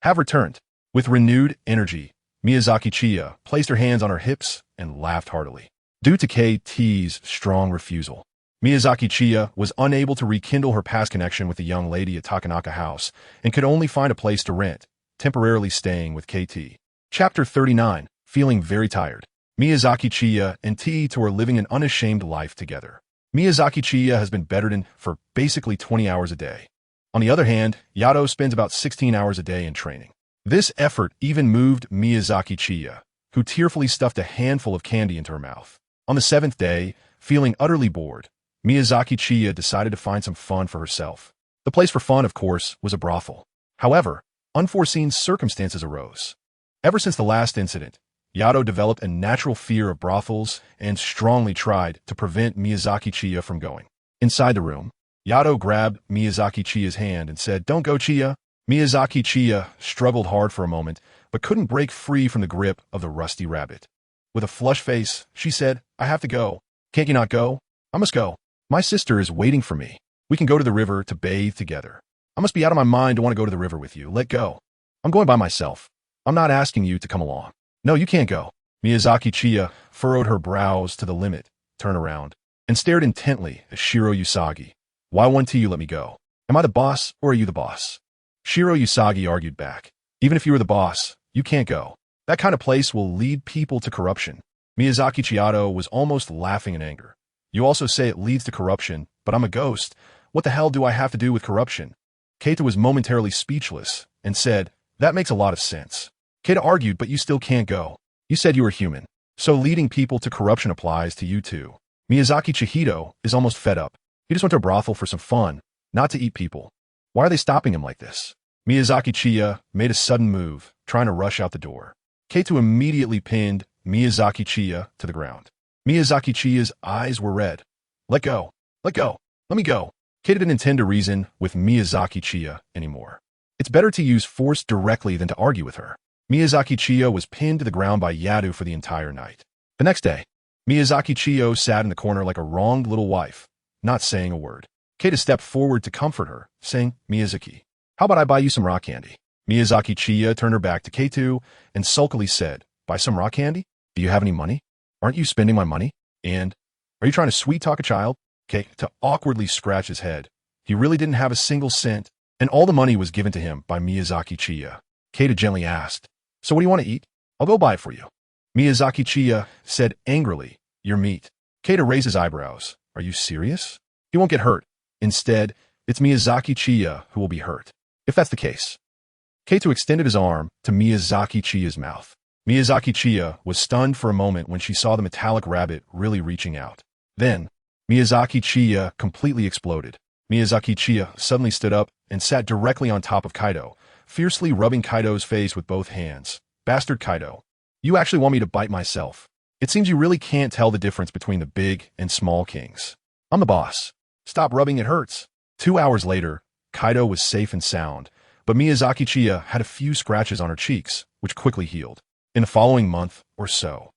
have returned." With renewed energy, Miyazaki Chiya placed her hands on her hips and laughed heartily. Due to KT's strong refusal, Miyazaki Chiya was unable to rekindle her past connection with the young lady at Takanaka House and could only find a place to rent, temporarily staying with KT. Chapter 39, Feeling Very Tired. Miyazaki Chiya and T2 are living an unashamed life together. Miyazaki Chiya has been bedridden for basically 20 hours a day. On the other hand, Yato spends about 16 hours a day in training. This effort even moved Miyazaki Chiya, who tearfully stuffed a handful of candy into her mouth. On the 7th day, feeling utterly bored, Miyazaki Chiya decided to find some fun for herself. The place for fun, of course, was a brothel. However, unforeseen circumstances arose. Ever since the last incident, Yato developed a natural fear of brothels and strongly tried to prevent Miyazaki Chiya from going. Inside the room, Yato grabbed Miyazaki Chiya's hand and said, "Don't go, Chiya." Miyazaki Chiya struggled hard for a moment, but couldn't break free from the grip of the rusty rabbit. With a flushed face, she said, "I have to go." "Can't you not go?" "I must go. My sister is waiting for me. We can go to the river to bathe together." "I must be out of my mind to want to go to the river with you. Let go." "I'm going by myself. I'm not asking you to come along." "No, you can't go." Miyazaki Chiya furrowed her brows to the limit, turned around, and stared intently at Shiro Usagi. "Why won't you let me go? Am I the boss, or are you the boss?" Shiro Usagi argued back. "Even if you were the boss, you can't go. That kind of place will lead people to corruption." Miyazaki Chiyato was almost laughing in anger. "You also say it leads to corruption, but I'm a ghost. What the hell do I have to do with corruption?" Keita was momentarily speechless and said, "That makes a lot of sense." Keita argued, "But you still can't go. You said you were human. So leading people to corruption applies to you too." Miyazaki Chihito is almost fed up. He just went to a brothel for some fun, not to eat people. Why are they stopping him like this? Miyazaki Chiya made a sudden move, trying to rush out the door. Keita immediately pinned Miyazaki Chiya to the ground. Miyazaki Chiya's eyes were red. "Let go. Let go. Let me go." Keita didn't intend to reason with Miyazaki Chiya anymore. It's better to use force directly than to argue with her. Miyazaki Chiya was pinned to the ground by Yadu for the entire night. The next day, Miyazaki Chiyo sat in the corner like a wronged little wife, not saying a word. Keita stepped forward to comfort her, saying, "Miyazaki, how about I buy you some rock candy?" Miyazaki Chiya turned her back to Keitu and sulkily said, "Buy some rock candy? Do you have any money? Aren't you spending my money? And are you trying to sweet-talk a child?" Keita awkwardly scratched his head. He really didn't have a single cent, and all the money was given to him by Miyazaki Chiya. Keita gently asked, "So what do you want to eat? I'll go buy it for you." Miyazaki Chiya said angrily, "Your meat." Keita raised his eyebrows. "Are you serious? He won't get hurt. Instead, it's Miyazaki Chiya who will be hurt. If that's the case." Keita extended his arm to Miyazaki Chiya's mouth. Miyazaki Chiya was stunned for a moment when she saw the metallic rabbit really reaching out. Then, Miyazaki Chiya completely exploded. Miyazaki Chiya suddenly stood up and sat directly on top of Kaido, fiercely rubbing Kaido's face with both hands. "Bastard Kaido, you actually want me to bite myself? It seems you really can't tell the difference between the big and small kings. I'm the boss. Stop rubbing, it hurts." 2 hours later, Kaido was safe and sound, but Miyazaki Chiya had a few scratches on her cheeks, which quickly healed. In the following month or so,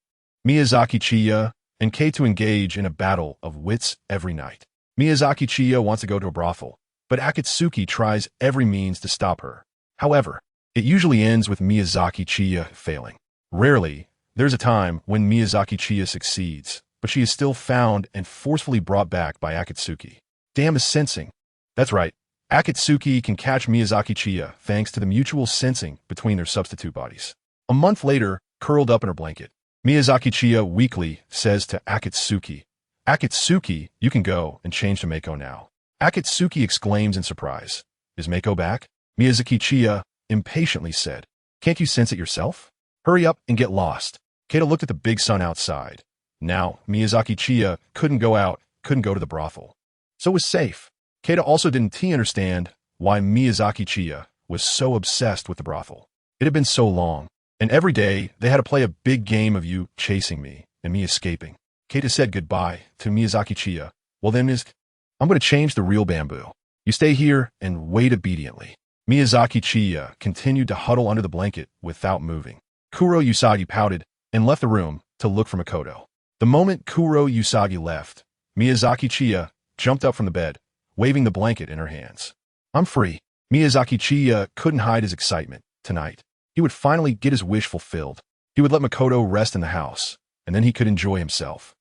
Miyazaki Chiya and Keitu engage in a battle of wits every night. Miyazaki Chiya wants to go to a brothel, but Akatsuki tries every means to stop her. However, it usually ends with Miyazaki Chiya failing. Rarely, there's a time when Miyazaki Chiya succeeds, but she is still found and forcefully brought back by Akatsuki. Damn is sensing. That's right, Akatsuki can catch Miyazaki Chiya thanks to the mutual sensing between their substitute bodies. A month later, curled up in her blanket, Miyazaki Chiya weakly says to Akatsuki, Akatsuki, you can go and change to Mako now. Akatsuki exclaims in surprise. Is Mako back? Miyazaki Chiya impatiently said. Can't you sense it yourself? Hurry up and get lost. Keita looked at the big sun outside. Now, Miyazaki Chiya couldn't go out, couldn't go to the brothel. So it was safe. Keita also didn't understand why Miyazaki Chiya was so obsessed with the brothel. It had been so long, and every day they had to play a big game of you chasing me and me escaping. Keita said goodbye to Miyazaki Chiya. Well then, I'm going to change the real bamboo. You stay here and wait obediently. Miyazaki Chiya continued to huddle under the blanket without moving. Kuro Usagi pouted and left the room to look for Makoto. The moment Kuro Usagi left, Miyazaki Chiya jumped up from the bed, waving the blanket in her hands. I'm free. Miyazaki Chiya couldn't hide his excitement. Tonight, he would finally get his wish fulfilled. He would let Makoto rest in the house, and then he could enjoy himself.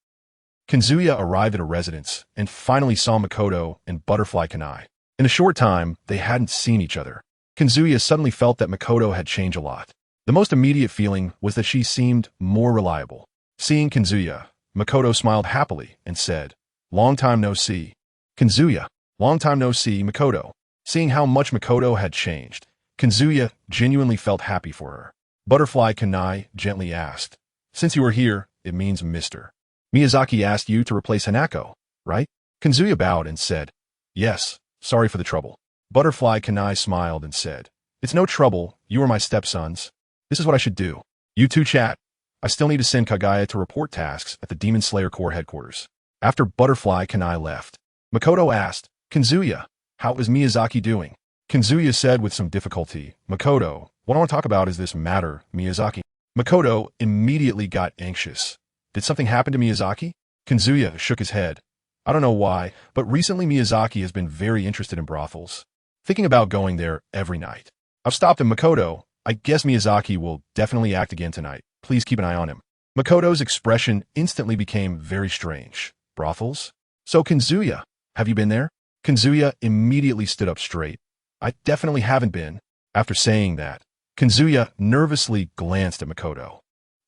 Kazuya arrived at a residence and finally saw Makoto and Butterfly Kanai. In a short time, they hadn't seen each other. Kazuya suddenly felt that Makoto had changed a lot. The most immediate feeling was that she seemed more reliable. Seeing Kazuya, Makoto smiled happily and said, Long time no see. Kazuya, long time no see, Makoto. Seeing how much Makoto had changed, Kazuya genuinely felt happy for her. Butterfly Kanai gently asked, Since you are here, it means Mr. Miyazaki asked you to replace Hanako, right? Kazuya bowed and said, Yes, sorry for the trouble. Butterfly Kanai smiled and said, It's no trouble, you are my stepsons. This is what I should do. You two chat. I still need to send Kagaya to report tasks at the Demon Slayer Corps headquarters. After Butterfly Kanai left, Makoto asked, Kazuya, how is Miyazaki doing? Kazuya said with some difficulty, Makoto, what I want to talk about is this matter, Miyazaki. Makoto immediately got anxious. Did something happen to Miyazaki? Kazuya shook his head. I don't know why, but recently Miyazaki has been very interested in brothels. Thinking about going there every night. I've stopped him, Makoto. I guess Miyazaki will definitely act again tonight. Please keep an eye on him. Makoto's expression instantly became very strange. Brothels? So Kazuya, have you been there? Kazuya immediately stood up straight. I definitely haven't been. After saying that, Kazuya nervously glanced at Makoto.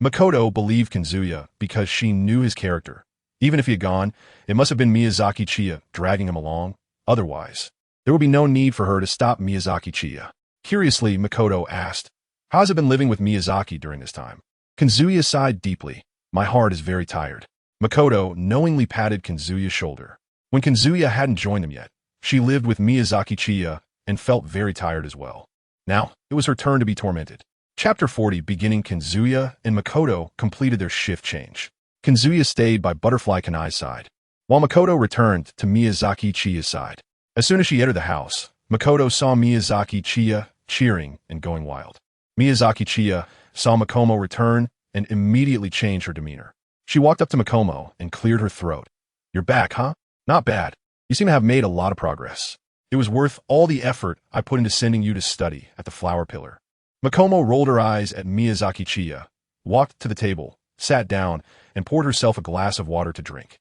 Makoto believed Kazuya because she knew his character. Even if he had gone, it must have been Miyazaki Chiya dragging him along. Otherwise, there would be no need for her to stop Miyazaki Chiya. Curiously, Makoto asked, How has it been living with Miyazaki during this time? Kazuya sighed deeply. My heart is very tired. Makoto knowingly patted Kazuya's shoulder. When Kazuya hadn't joined them yet, she lived with Miyazaki Chiya and felt very tired as well. Now, it was her turn to be tormented. Chapter 40 beginning Kazuya and Makoto completed their shift change. Kazuya stayed by Butterfly Kanai's side, while Makoto returned to Miyazaki Chiya's side. As soon as she entered the house, Makoto saw Miyazaki Chiya cheering and going wild. Miyazaki Chiya saw Makomo return and immediately changed her demeanor. She walked up to Makomo and cleared her throat. You're back, huh? Not bad. You seem to have made a lot of progress. It was worth all the effort I put into sending you to study at the Flower Pillar. Makomo rolled her eyes at Miyazaki Chiya, walked to the table, sat down, and poured herself a glass of water to drink.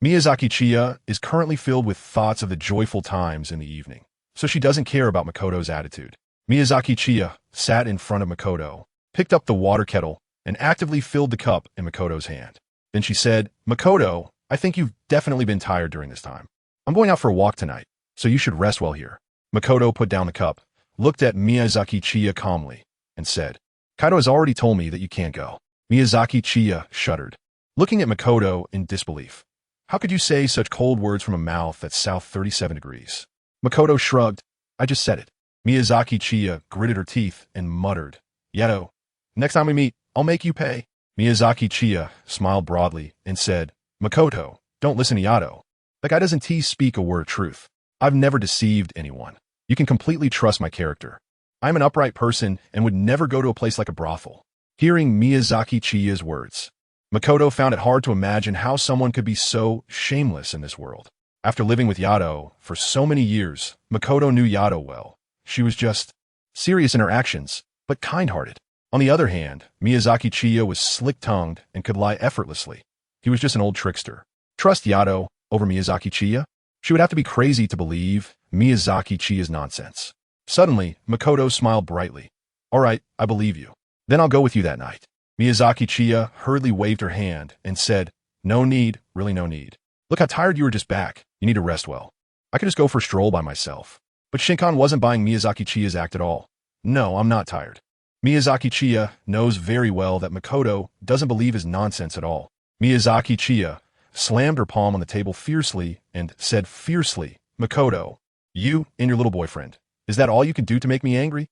Miyazaki Chiya is currently filled with thoughts of the joyful times in the evening, so she doesn't care about Makoto's attitude. Miyazaki Chiya sat in front of Makoto, picked up the water kettle, and actively filled the cup in Makoto's hand. Then she said, Makoto, I think you've definitely been tired during this time. I'm going out for a walk tonight, so you should rest well here. Makoto put down the cup, looked at Miyazaki Chiya calmly, and said, Kaido has already told me that you can't go. Miyazaki Chiya shuddered, looking at Makoto in disbelief. How could you say such cold words from a mouth that's south 37 degrees? Makoto shrugged. I just said it. Miyazaki Chiya gritted her teeth and muttered, Yato, next time we meet, I'll make you pay. Miyazaki Chiya smiled broadly and said, Makoto, don't listen to Yato. That guy doesn't speak a word of truth. I've never deceived anyone. You can completely trust my character. I'm an upright person and would never go to a place like a brothel. Hearing Miyazaki Chiya's words, Makoto found it hard to imagine how someone could be so shameless in this world. After living with Yato for so many years, Makoto knew Yato well. She was just serious in her actions, but kind-hearted. On the other hand, Miyazaki Chiya was slick-tongued and could lie effortlessly. He was just an old trickster. Trust Yato over Miyazaki Chiya? She would have to be crazy to believe Miyazaki Chiya's nonsense. Suddenly, Makoto smiled brightly. All right, I believe you. Then I'll go with you that night. Miyazaki Chiya hurriedly waved her hand and said, No need, really no need. Look how tired you were just back. You need to rest well. I could just go for a stroll by myself. But Shinkan wasn't buying Miyazaki Chiya's act at all. No, I'm not tired. Miyazaki Chiya knows very well that Makoto doesn't believe his nonsense at all. Miyazaki Chiya slammed her palm on the table fiercely and said fiercely, Makoto, you and your little boyfriend, is that all you can do to make me angry?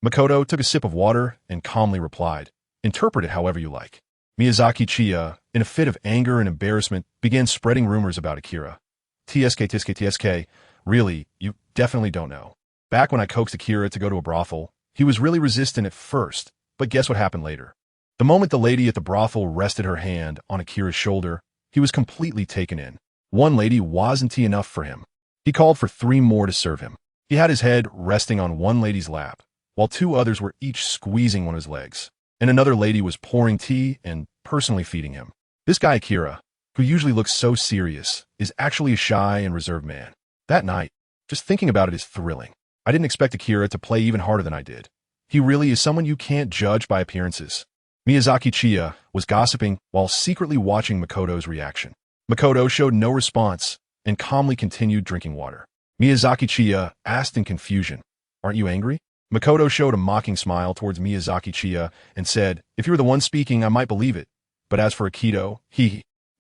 Makoto took a sip of water and calmly replied, interpret it however you like. Miyazaki Chiya, in a fit of anger and embarrassment, began spreading rumors about Akira. TSK, really, you definitely don't know. Back when I coaxed Akira to go to a brothel, he was really resistant at first, but guess what happened later? The moment the lady at the brothel rested her hand on Akira's shoulder, he was completely taken in. One lady wasn't enough for him. He called for 3 more to serve him. He had his head resting on one lady's lap, while 2 others were each squeezing one of his legs, and another lady was pouring tea and personally feeding him. This guy Akira, who usually looks so serious, is actually a shy and reserved man. That night, just thinking about it is thrilling. I didn't expect Akira to play even harder than I did. He really is someone you can't judge by appearances. Miyazaki Chiya was gossiping while secretly watching Makoto's reaction. Makoto showed no response and calmly continued drinking water. Miyazaki Chiya asked in confusion, aren't you angry? Makoto showed a mocking smile towards Miyazaki Chiya and said, if you were the one speaking, I might believe it. But as for Akito,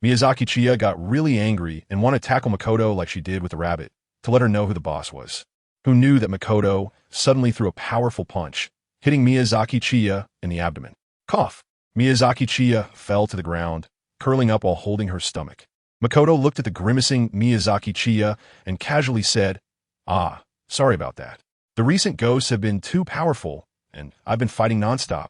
Miyazaki Chiya got really angry and wanted to tackle Makoto like she did with the rabbit, to let her know who the boss was. Who knew that Makoto suddenly threw a powerful punch, hitting Miyazaki Chiya in the abdomen. Cough. Miyazaki Chiya fell to the ground, curling up while holding her stomach. Makoto looked at the grimacing Miyazaki Chiya and casually said, sorry about that. The recent ghosts have been too powerful, and I've been fighting nonstop.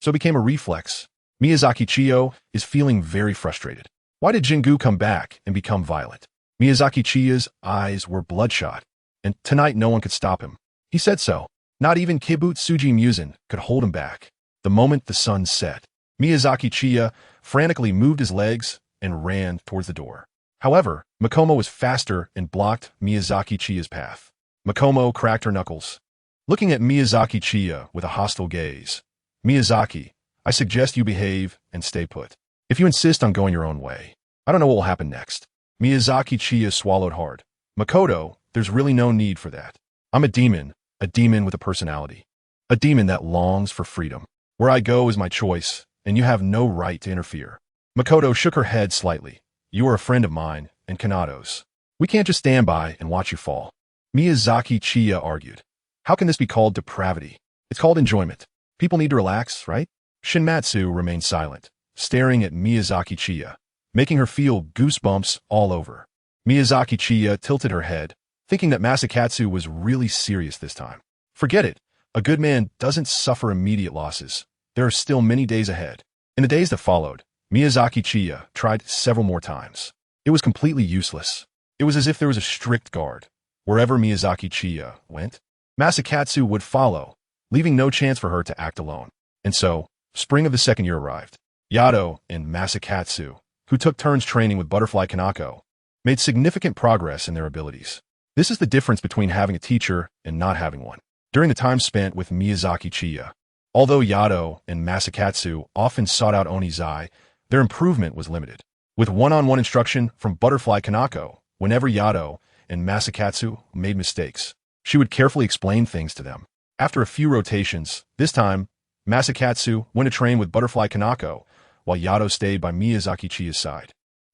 So it became a reflex. Miyazaki Chiyo is feeling very frustrated. Why did Jingu come back and become violent? Miyazaki Chiya's eyes were bloodshot, and tonight no one could stop him. He said so. Not even Kibutsuji Muzan could hold him back. The moment the sun set, Miyazaki Chiya frantically moved his legs and ran towards the door. However, Makomo was faster and blocked Miyazaki Chiya's path. Makomo cracked her knuckles, looking at Miyazaki Chiya with a hostile gaze. Miyazaki, I suggest you behave and stay put. If you insist on going your own way, I don't know what will happen next. Miyazaki Chiya swallowed hard. Makoto, there's really no need for that. I'm a demon with a personality. A demon that longs for freedom. Where I go is my choice, and you have no right to interfere. Makoto shook her head slightly. You are a friend of mine and Kanato's. We can't just stand by and watch you fall. Miyazaki Chiya argued. How can this be called depravity? It's called enjoyment. People need to relax, right? Shinmatsu remained silent, staring at Miyazaki Chiya, making her feel goosebumps all over. Miyazaki Chiya tilted her head, thinking that Masakatsu was really serious this time. Forget it. A good man doesn't suffer immediate losses. There are still many days ahead. In the days that followed, Miyazaki Chiya tried several more times. It was completely useless. It was as if there was a strict guard. Wherever Miyazaki Chiya went, Masakatsu would follow, leaving no chance for her to act alone. And so, spring of the 2nd year arrived. Yato and Masakatsu, who took turns training with Butterfly Kanako, made significant progress in their abilities. This is the difference between having a teacher and not having one. During the time spent with Miyazaki Chiya, although Yato and Masakatsu often sought out Onizai, their improvement was limited. With one-on-one instruction from Butterfly Kanako, whenever Yato and Masakatsu made mistakes, she would carefully explain things to them. After a few rotations, this time, Masakatsu went to train with Butterfly Kanako, while Yato stayed by Miyazaki Chiya's side.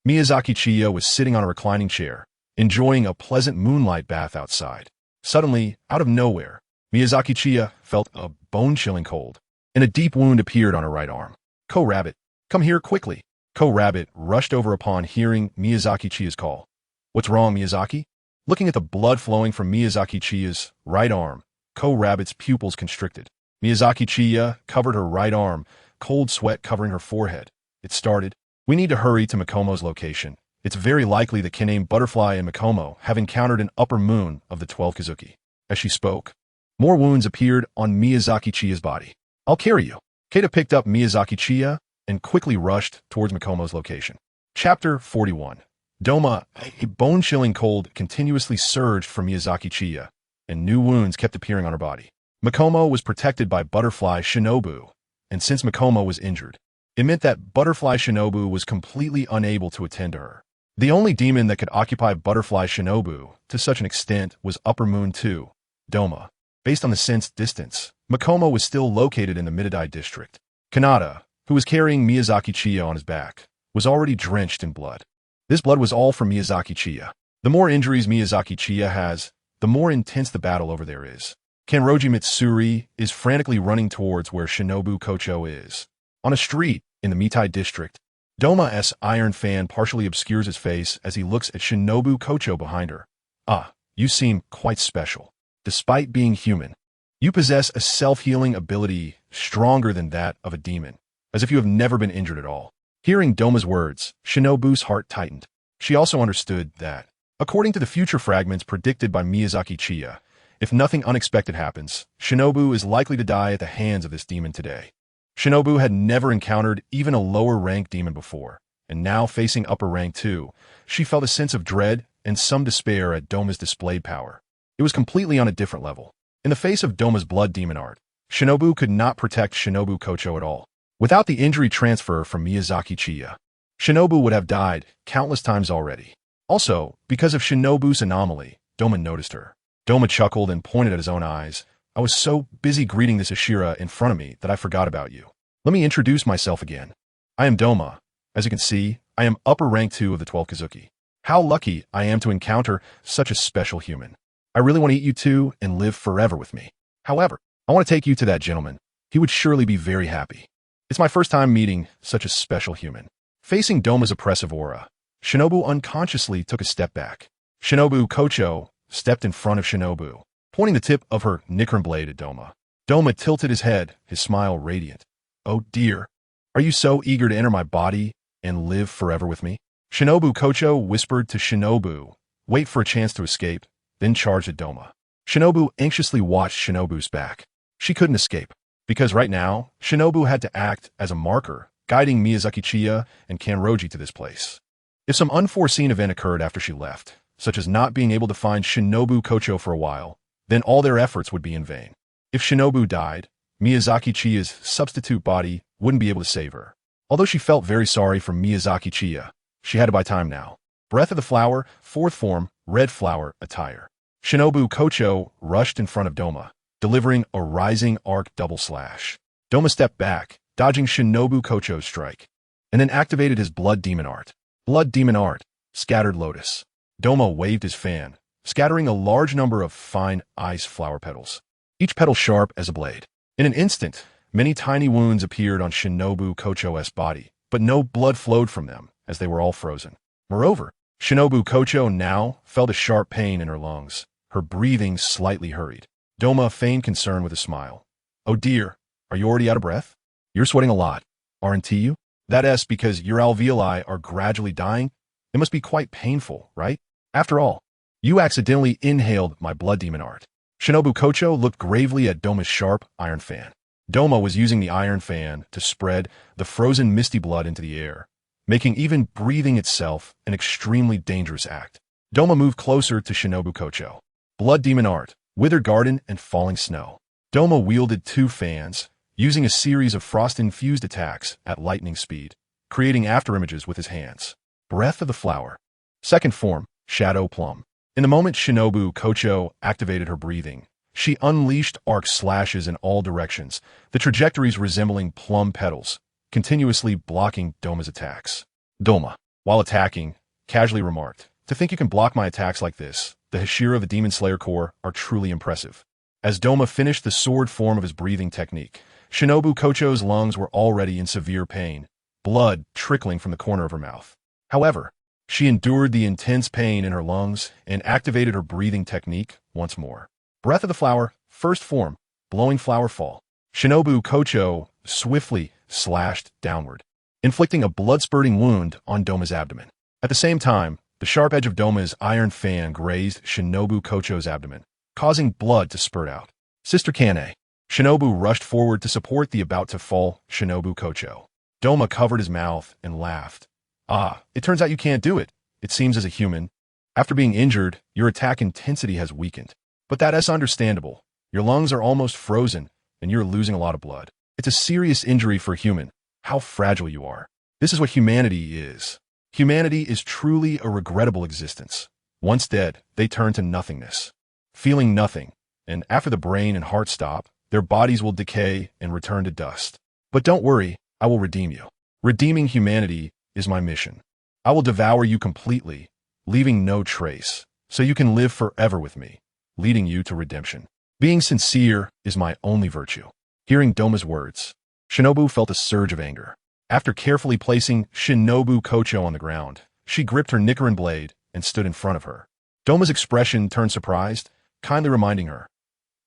Miyazaki Chiya was sitting on a reclining chair, enjoying a pleasant moonlight bath outside. Suddenly, out of nowhere, Miyazaki Chiya felt a bone-chilling cold, and a deep wound appeared on her right arm. Ko-Rabbit, come here quickly. Ko-Rabbit rushed over upon hearing Miyazaki Chiya's call. What's wrong, Miyazaki? Looking at the blood flowing from Miyazaki Chiya's right arm, Ko-Rabbit's pupils constricted. Miyazaki Chiya covered her right arm, cold sweat covering her forehead. It started. We need to hurry to Makomo's location. It's very likely that Kiname Butterfly and Makomo have encountered an upper moon of the 12 Kazuki. As she spoke, more wounds appeared on Miyazaki Chiya's body. I'll carry you. Keita picked up Miyazaki Chiya and quickly rushed towards Makomo's location. Chapter 41. Doma, a bone-chilling cold continuously surged from Miyazaki Chiya, and new wounds kept appearing on her body. Makomo was protected by Butterfly Shinobu, and since Makomo was injured, it meant that Butterfly Shinobu was completely unable to attend to her. The only demon that could occupy Butterfly Shinobu to such an extent was Upper Moon 2, Doma. Based on the sense distance, Makomo was still located in the Midodai district. Kanata, who was carrying Miyazaki Chiya on his back, was already drenched in blood. This blood was all from Miyazaki Chiya. The more injuries Miyazaki Chiya has, the more intense the battle over there is. Kanroji Mitsuri is frantically running towards where Shinobu Kocho is. On a street in the Mitai district, Doma's iron fan partially obscures his face as he looks at Shinobu Kocho behind her. Ah, you seem quite special. Despite being human, you possess a self-healing ability stronger than that of a demon, as if you have never been injured at all. Hearing Doma's words, Shinobu's heart tightened. She also understood that, according to the future fragments predicted by Miyazaki Chiya, if nothing unexpected happens, Shinobu is likely to die at the hands of this demon today. Shinobu had never encountered even a lower-rank demon before, and now facing upper rank 2, she felt a sense of dread and some despair at Doma's displayed power. It was completely on a different level. In the face of Doma's blood demon art, Shinobu could not protect Shinobu Kocho at all. Without the injury transfer from Miyazaki Chiya, Shinobu would have died countless times already. Also, because of Shinobu's anomaly, Doma noticed her. Doma chuckled and pointed at his own eyes. I was so busy greeting this Ashira in front of me that I forgot about you. Let me introduce myself again. I am Doma. As you can see, I am upper rank 2 of the 12 Kazuki. How lucky I am to encounter such a special human. I really want to eat you too and live forever with me. However, I want to take you to that gentleman. He would surely be very happy. It's my first time meeting such a special human. Facing Doma's oppressive aura, Shinobu unconsciously took a step back. Shinobu Kocho stepped in front of Shinobu, pointing the tip of her Nikron blade at Doma. Doma tilted his head, his smile radiant. Oh dear, are you so eager to enter my body and live forever with me? Shinobu Kocho whispered to Shinobu, wait for a chance to escape, then charged at Doma. Shinobu anxiously watched Shinobu's back. She couldn't escape, because right now, Shinobu had to act as a marker, guiding Miyazaki Chiya and Kanroji to this place. If some unforeseen event occurred after she left, such as not being able to find Shinobu Kocho for a while, then all their efforts would be in vain. If Shinobu died, Miyazaki Chiya's substitute body wouldn't be able to save her. Although she felt very sorry for Miyazaki Chiya, she had to buy time now. Breath of the Flower, 4th form, red flower, attire. Shinobu Kocho rushed in front of Doma, delivering a rising arc double slash. Doma stepped back, dodging Shinobu Kocho's strike, and then activated his blood demon art. Blood demon art, scattered lotus. Doma waved his fan, scattering a large number of fine ice flower petals, each petal sharp as a blade. In an instant, many tiny wounds appeared on Shinobu Kocho's body, but no blood flowed from them, as they were all frozen. Moreover, Shinobu Kocho now felt a sharp pain in her lungs. Her breathing slightly hurried. Doma feigned concern with a smile. Oh dear, are you already out of breath? You're sweating a lot, aren't you? That's because your alveoli are gradually dying. It must be quite painful, right? After all, you accidentally inhaled my blood demon art. Shinobu Kocho looked gravely at Doma's sharp iron fan. Doma was using the iron fan to spread the frozen misty blood into the air, making even breathing itself an extremely dangerous act. Doma moved closer to Shinobu Kocho. Blood demon art, withered garden, and falling snow. Doma wielded 2 fans, using a series of frost-infused attacks at lightning speed, creating afterimages with his hands. Breath of the Flower. 2nd form, Shadow Plum. In the moment Shinobu Kocho activated her breathing, she unleashed arc slashes in all directions, the trajectories resembling plum petals, continuously blocking Doma's attacks. Doma, while attacking, casually remarked, to think you can block my attacks like this, the Hashira of the Demon Slayer Corps are truly impressive. As Doma finished the sword form of his breathing technique, Shinobu Kocho's lungs were already in severe pain, blood trickling from the corner of her mouth. However, she endured the intense pain in her lungs and activated her breathing technique once more. Breath of the Flower, 1st form, blowing flower fall. Shinobu Kocho swiftly slashed downward, inflicting a blood-spurting wound on Doma's abdomen. At the same time, the sharp edge of Doma's iron fan grazed Shinobu Kocho's abdomen, causing blood to spurt out. Sister Kane. Shinobu rushed forward to support the about-to-fall Shinobu Kocho. Doma covered his mouth and laughed. Ah, it turns out you can't do it. It seems as a human. After being injured, your attack intensity has weakened. But that's understandable. Your lungs are almost frozen, and you're losing a lot of blood. It's a serious injury for a human. How fragile you are. This is what humanity is. Humanity is truly a regrettable existence. Once dead, they turn to nothingness, feeling nothing, and after the brain and heart stop, their bodies will decay and return to dust. But don't worry, I will redeem you. Redeeming humanity is my mission. I will devour you completely, leaving no trace, so you can live forever with me, leading you to redemption. Being sincere is my only virtue. Hearing Doma's words, Shinobu felt a surge of anger. After carefully placing Shinobu Kocho on the ground, she gripped her Nichiren blade and stood in front of her. Doma's expression turned surprised, kindly reminding her,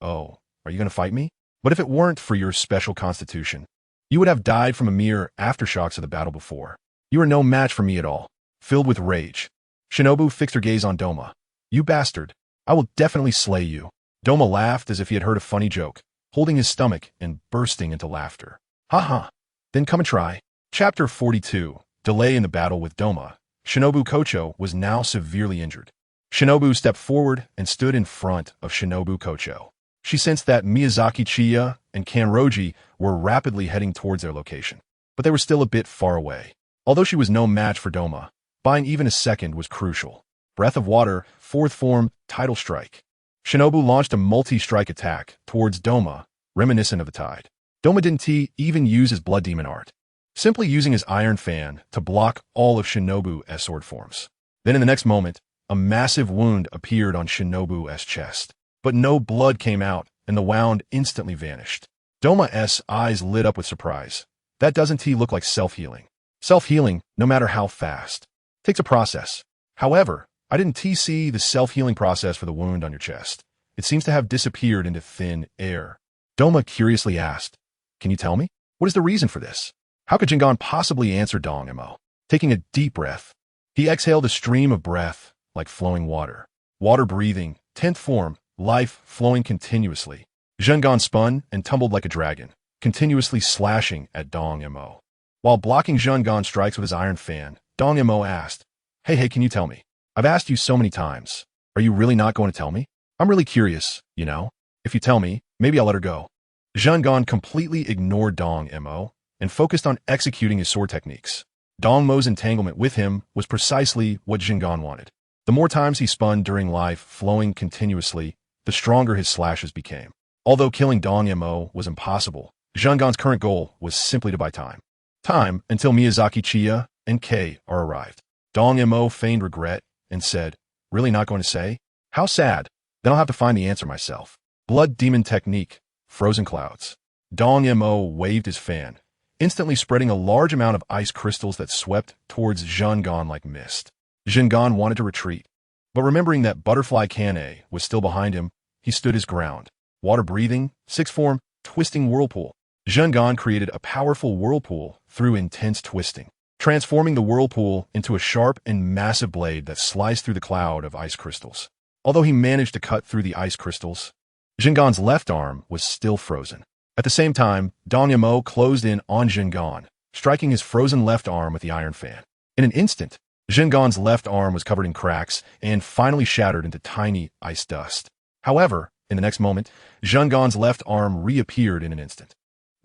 "Oh, are you going to fight me? But if it weren't for your special constitution, you would have died from a mere aftershocks of the battle before. You are no match for me at all." Filled with rage, Shinobu fixed her gaze on Doma. "You bastard, I will definitely slay you." Doma laughed as if he had heard a funny joke, holding his stomach and bursting into laughter. "Ha ha, then come and try." Chapter 42, Delay in the Battle with Doma. Shinobu Kocho was now severely injured. Shinobu stepped forward and stood in front of Shinobu Kocho. She sensed that Miyazaki Chiya and Kanroji were rapidly heading towards their location, but they were still a bit far away. Although she was no match for Doma, buying even a second was crucial. Breath of Water, fourth form, Tidal Strike. Shinobu launched a multi-strike attack towards Doma, reminiscent of the tide. Doma didn't even use his Blood Demon art, simply using his Iron Fan to block all of Shinobu's sword forms. Then in the next moment, a massive wound appeared on Shinobu's chest. But no blood came out, and the wound instantly vanished. Doma's eyes lit up with surprise. That doesn't look like self-healing. Self-healing, no matter how fast, takes a process. However, I didn't see the self-healing process for the wound on your chest. It seems to have disappeared into thin air. Doma curiously asked, "Can you tell me? What is the reason for this?" How could Jingon possibly answer Dong-emo? Taking a deep breath, he exhaled a stream of breath like flowing water. Water breathing, 10th form, life flowing continuously. Jingon spun and tumbled like a dragon, continuously slashing at Dong-emo. While blocking Jingon's strikes with his Iron Fan, Dong-emo asked, Hey, can you tell me? I've asked you so many times. Are you really not going to tell me? I'm really curious, you know? If you tell me, maybe I'll let her go." Jingon completely ignored Dong-emo and focused on executing his sword techniques. Dong-mo's entanglement with him was precisely what Jingon wanted. The more times he spun during life flowing continuously, the stronger his slashes became. Although killing Dong-emo was impossible, Jingon's current goal was simply to buy time. Time until Miyazaki Chiya and Kei are arrived. Dong-emo feigned regret and said, "Really not going to say? How sad. Then I'll have to find the answer myself." Blood Demon Technique, Frozen Clouds. Dong-emo waved his fan, instantly spreading a large amount of ice crystals that swept towards Jingon like mist. Jingon wanted to retreat, but remembering that Butterfly Kane was still behind him, he stood his ground. Water breathing, 6th form, Twisting Whirlpool. Jingon created a powerful whirlpool through intense twisting, transforming the whirlpool into a sharp and massive blade that sliced through the cloud of ice crystals. Although he managed to cut through the ice crystals, Jingon's left arm was still frozen. At the same time, Dong-emo closed in on Jingon, striking his frozen left arm with the Iron Fan. In an instant, Jingon's left arm was covered in cracks and finally shattered into tiny ice dust. However, in the next moment, Jingon's left arm reappeared in an instant.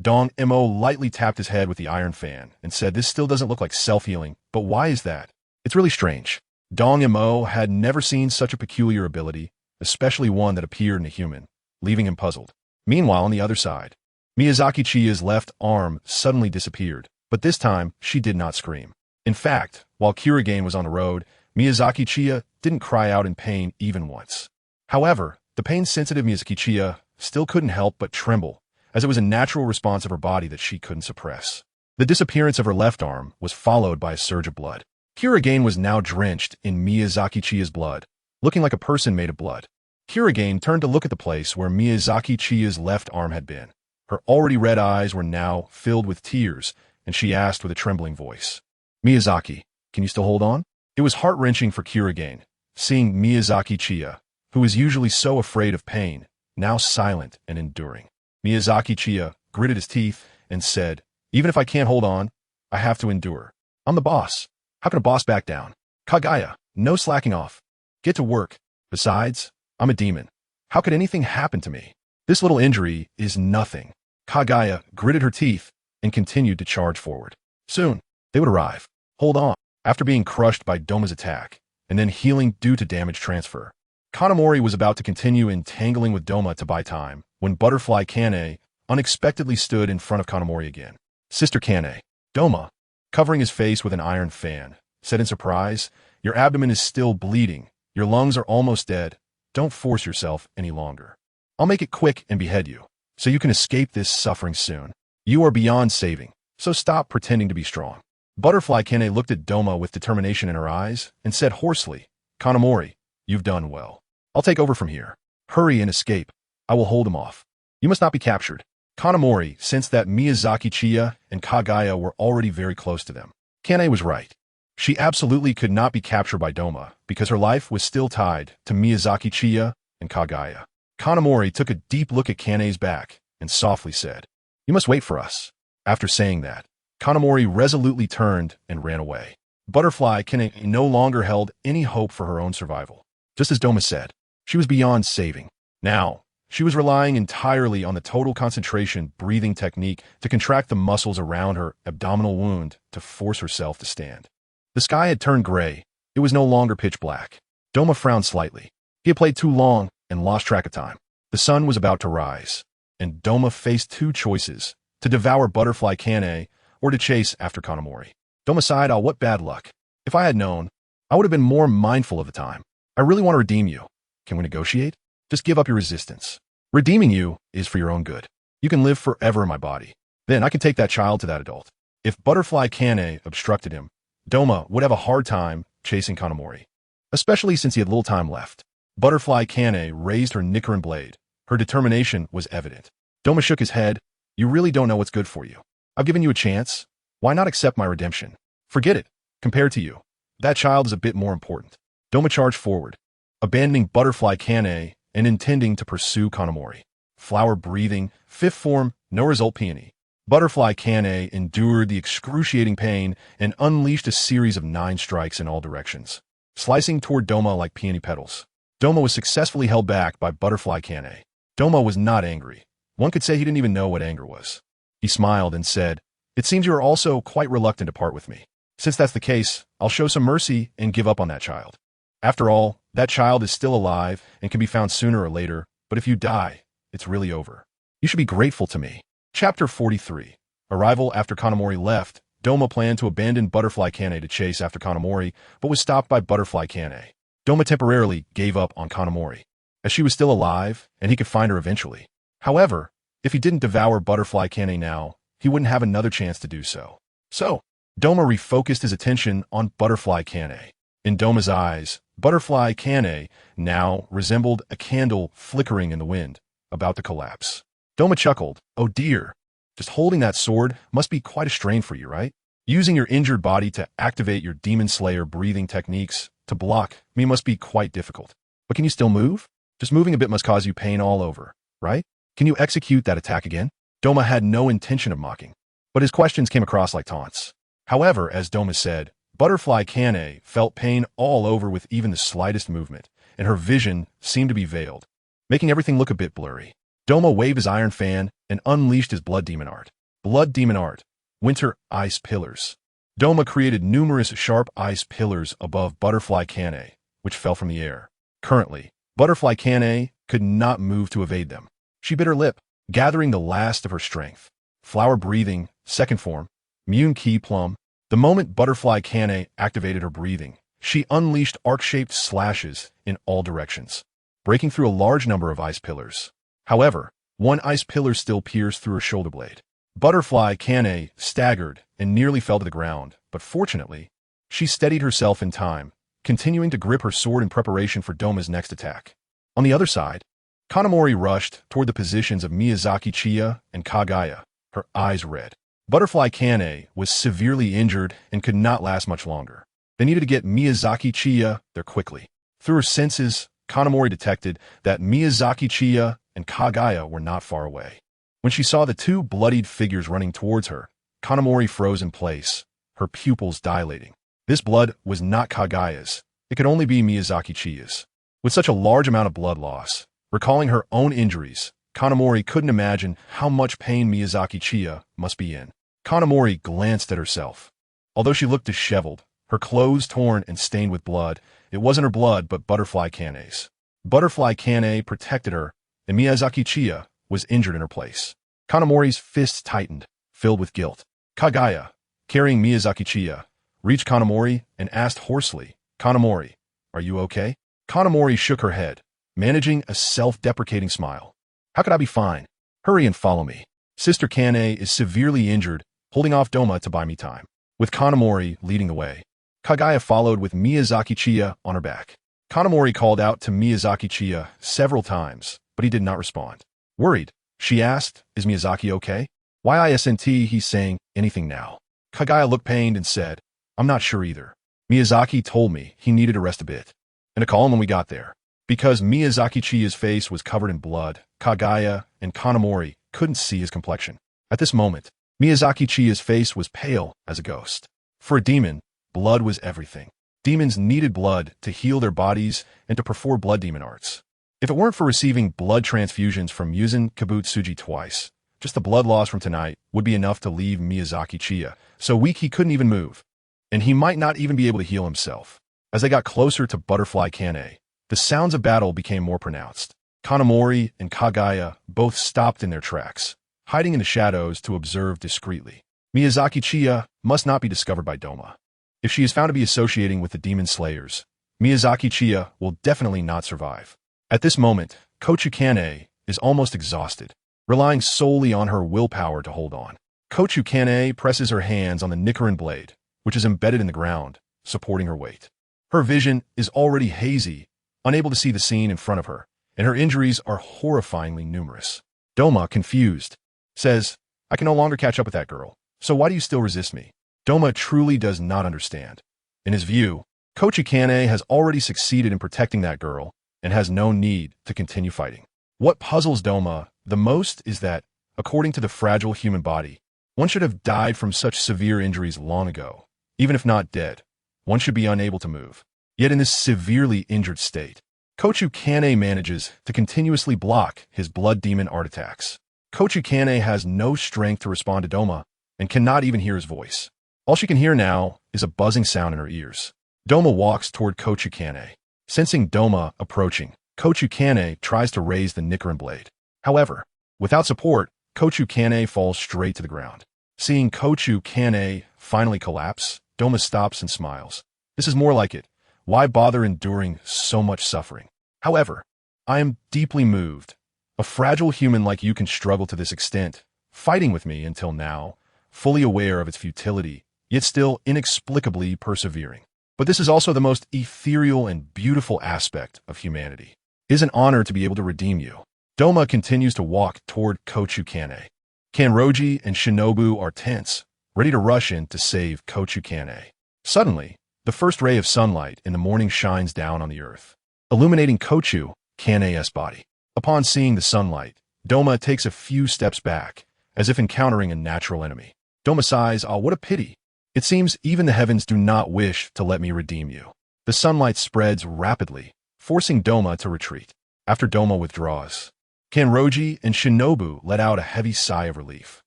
Dong-emo lightly tapped his head with the Iron Fan and said, "This still doesn't look like self-healing, but why is that? It's really strange." Dong-emo had never seen such a peculiar ability, especially one that appeared in a human, leaving him puzzled. Meanwhile, on the other side, Miyazaki Chiya's left arm suddenly disappeared, but this time she did not scream. In fact, while Kurigane was on the road, Miyazaki Chiya didn't cry out in pain even once. However, the pain-sensitive Miyazaki Chiya still couldn't help but tremble, as it was a natural response of her body that she couldn't suppress. The disappearance of her left arm was followed by a surge of blood. Kurigane was now drenched in Miyazaki Chiya's blood, looking like a person made of blood. Kurigane turned to look at the place where Miyazaki Chiya's left arm had been. Her already red eyes were now filled with tears, and she asked with a trembling voice, "Miyazaki, can you still hold on?" It was heart-wrenching for Kurigane, seeing Miyazaki Chiya, who was usually so afraid of pain, now silent and enduring. Miyazaki Chiya gritted his teeth and said, "Even if I can't hold on, I have to endure. I'm the boss. How can a boss back down? Kagaya, no slacking off. Get to work. Besides, I'm a demon. How could anything happen to me? This little injury is nothing." Kagaya gritted her teeth and continued to charge forward. Soon, they would arrive. "Hold on. after being crushed by Doma's attack, and then healing due to damage transfer. Kanamori was about to continue entangling with Doma to buy time, when Butterfly Kane unexpectedly stood in front of Kanamori again. Sister Kane. Doma, covering his face with an iron fan, said in surprise, "Your abdomen is still bleeding. Your lungs are almost dead. Don't force yourself any longer. I'll make it quick and behead you, so you can escape this suffering soon. You are beyond saving, so stop pretending to be strong." Butterfly Kane looked at Doma with determination in her eyes and said hoarsely, "Kanamori, you've done well. I'll take over from here. Hurry and escape. I will hold him off. You must not be captured." Kanamori sensed that Miyazaki Chiya and Kagaya were already very close to them. Kane was right. She absolutely could not be captured by Doma because her life was still tied to Miyazaki Chiya and Kagaya. Kanamori took a deep look at Kane's back and softly said, "You must wait for us." After saying that, Kanamori resolutely turned and ran away. Butterfly Kane no longer held any hope for her own survival. Just as Doma said, she was beyond saving. Now, she was relying entirely on the total concentration breathing technique to contract the muscles around her abdominal wound to force herself to stand. The sky had turned gray. It was no longer pitch black. Doma frowned slightly. He had played too long and lost track of time. The sun was about to rise, and Doma faced two choices: to devour Butterfly Kane or to chase after Kanamori. Doma sighed, "Oh, what bad luck. If I had known, I would have been more mindful of the time. I really want to redeem you. Can we negotiate? Just give up your resistance. Redeeming you is for your own good. You can live forever in my body. Then I can take that child to that adult." If Butterfly Kane obstructed him, Doma would have a hard time chasing Kanamori, especially since he had little time left. Butterfly Kane raised her Nichiren blade. Her determination was evident. Doma shook his head. "You really don't know what's good for you. I've given you a chance. Why not accept my redemption? Forget it. Compared to you, that child is a bit more important." Doma charged forward, abandoning Butterfly Kane and intending to pursue Kanamori. Flower breathing, fifth form, no result peony. Butterfly Kane endured the excruciating pain and unleashed a series of 9 strikes in all directions, slicing toward Doma like peony petals. Doma was successfully held back by Butterfly Kane. Doma was not angry. One could say he didn't even know what anger was. He smiled and said, "It seems you are also quite reluctant to part with me. Since that's the case, I'll show some mercy and give up on that child. After all, that child is still alive and can be found sooner or later, but if you die, it's really over. You should be grateful to me." Chapter 43. Arrival. After Kanamori left, Doma planned to abandon Butterfly Kane to chase after Kanamori, but was stopped by Butterfly Kane. Doma temporarily gave up on Kanamori, as she was still alive and he could find her eventually. However, if he didn't devour Butterfly Kane now, he wouldn't have another chance to do so. So, Doma refocused his attention on Butterfly Kane. In Doma's eyes, Butterfly Kane now resembled a candle flickering in the wind, about to collapse. Doma chuckled. "Oh dear, just holding that sword must be quite a strain for you, right? Using your injured body to activate your Demon Slayer breathing techniques to block me must be quite difficult. But can you still move? Just moving a bit must cause you pain all over, right? Can you execute that attack again?" Doma had no intention of mocking, but his questions came across like taunts. However, as Doma said, Butterfly Kane felt pain all over with even the slightest movement, and her vision seemed to be veiled, making everything look a bit blurry. Doma waved his iron fan and unleashed his Blood Demon Art. Blood Demon Art. Winter Ice Pillars. Doma created numerous sharp ice pillars above Butterfly Kane, which fell from the air. Currently, Butterfly Kane could not move to evade them. She bit her lip, gathering the last of her strength. Flower breathing, second form, Mune Key Plum. The moment Butterfly Kane activated her breathing, she unleashed arc-shaped slashes in all directions, breaking through a large number of ice pillars. However, one ice pillar still pierced through her shoulder blade. Butterfly Kane staggered and nearly fell to the ground, but fortunately, she steadied herself in time, continuing to grip her sword in preparation for Doma's next attack. On the other side, Kanamori rushed toward the positions of Miyazaki Chiya and Kagaya, her eyes red. Butterfly Kane was severely injured and could not last much longer. They needed to get Miyazaki Chiya there quickly. Through her senses, Kanamori detected that Miyazaki Chiya and Kagaya were not far away. When she saw the two bloodied figures running towards her, Kanamori froze in place, her pupils dilating. This blood was not Kagaya's. It could only be Miyazaki Chiya's. With such a large amount of blood loss, recalling her own injuries, Kanamori couldn't imagine how much pain Miyazaki Chiya must be in. Kanamori glanced at herself. Although she looked disheveled, her clothes torn and stained with blood. It wasn't her blood, but Butterfly Kane's. Butterfly Kane protected her, and Miyazaki Chiya was injured in her place. Kanamori's fists tightened, filled with guilt. Kagaya, carrying Miyazaki Chiya, reached Kanamori and asked hoarsely, "Kanamori, are you okay?" Kanamori shook her head, managing a self-deprecating smile. "How could I be fine? Hurry and follow me. Sister Kane is severely injured, holding off Doma to buy me time." With Kanamori leading the way, Kagaya followed with Miyazaki Chiya on her back. Kanamori called out to Miyazaki Chiya several times, but he did not respond. Worried, she asked, "Is Miyazaki okay? Why isn't he saying anything now?" Kagaya looked pained and said, "I'm not sure either. Miyazaki told me he needed to rest a bit. And to call him when we got there." Because Miyazaki Chiya's face was covered in blood, Kagaya and Kanamori couldn't see his complexion. At this moment, Miyazaki Chiya's face was pale as a ghost. For a demon, blood was everything. Demons needed blood to heal their bodies and to perform blood demon arts. If it weren't for receiving blood transfusions from Muzan Kibutsuji twice, just the blood loss from tonight would be enough to leave Miyazaki Chiya so weak he couldn't even move. And he might not even be able to heal himself. As they got closer to Butterfly Kane, the sounds of battle became more pronounced. Kanamori and Kagaya both stopped in their tracks, hiding in the shadows to observe discreetly. Miyazaki Chiya must not be discovered by Doma. If she is found to be associating with the demon slayers, Miyazaki Chiya will definitely not survive. At this moment, Kochu Kane is almost exhausted, relying solely on her willpower to hold on. Kochu Kane presses her hands on the Nichiren blade, which is embedded in the ground, supporting her weight. Her vision is already hazy, unable to see the scene in front of her, and her injuries are horrifyingly numerous. Doma, confused, says, "I can no longer catch up with that girl, so why do you still resist me?" Doma truly does not understand. In his view, Kochu Kane has already succeeded in protecting that girl and has no need to continue fighting. What puzzles Doma the most is that, according to the fragile human body, one should have died from such severe injuries long ago. Even if not dead, one should be unable to move. Yet in this severely injured state, Kochu Kane manages to continuously block his blood demon art attacks. Kochu Kane has no strength to respond to Doma and cannot even hear his voice. All she can hear now is a buzzing sound in her ears. Doma walks toward Kochu Kane. Sensing Doma approaching, Kochu Kane tries to raise the Nichiren blade. However, without support, Kochu Kane falls straight to the ground. Seeing Kochu Kane finally collapse, Doma stops and smiles. This is more like it. Why bother enduring so much suffering? However, I am deeply moved. A fragile human like you can struggle to this extent, fighting with me until now, fully aware of its futility, yet still inexplicably persevering. But this is also the most ethereal and beautiful aspect of humanity. It is an honor to be able to redeem you. Doma continues to walk toward Kochu Kane. Kanroji and Shinobu are tense, ready to rush in to save Kochu Kane. Suddenly, the first ray of sunlight in the morning shines down on the earth, illuminating Kochu Kane's body. Upon seeing the sunlight, Doma takes a few steps back, as if encountering a natural enemy. Doma sighs, "Ah, what a pity. It seems even the heavens do not wish to let me redeem you." The sunlight spreads rapidly, forcing Doma to retreat. After Doma withdraws, Kanroji and Shinobu let out a heavy sigh of relief.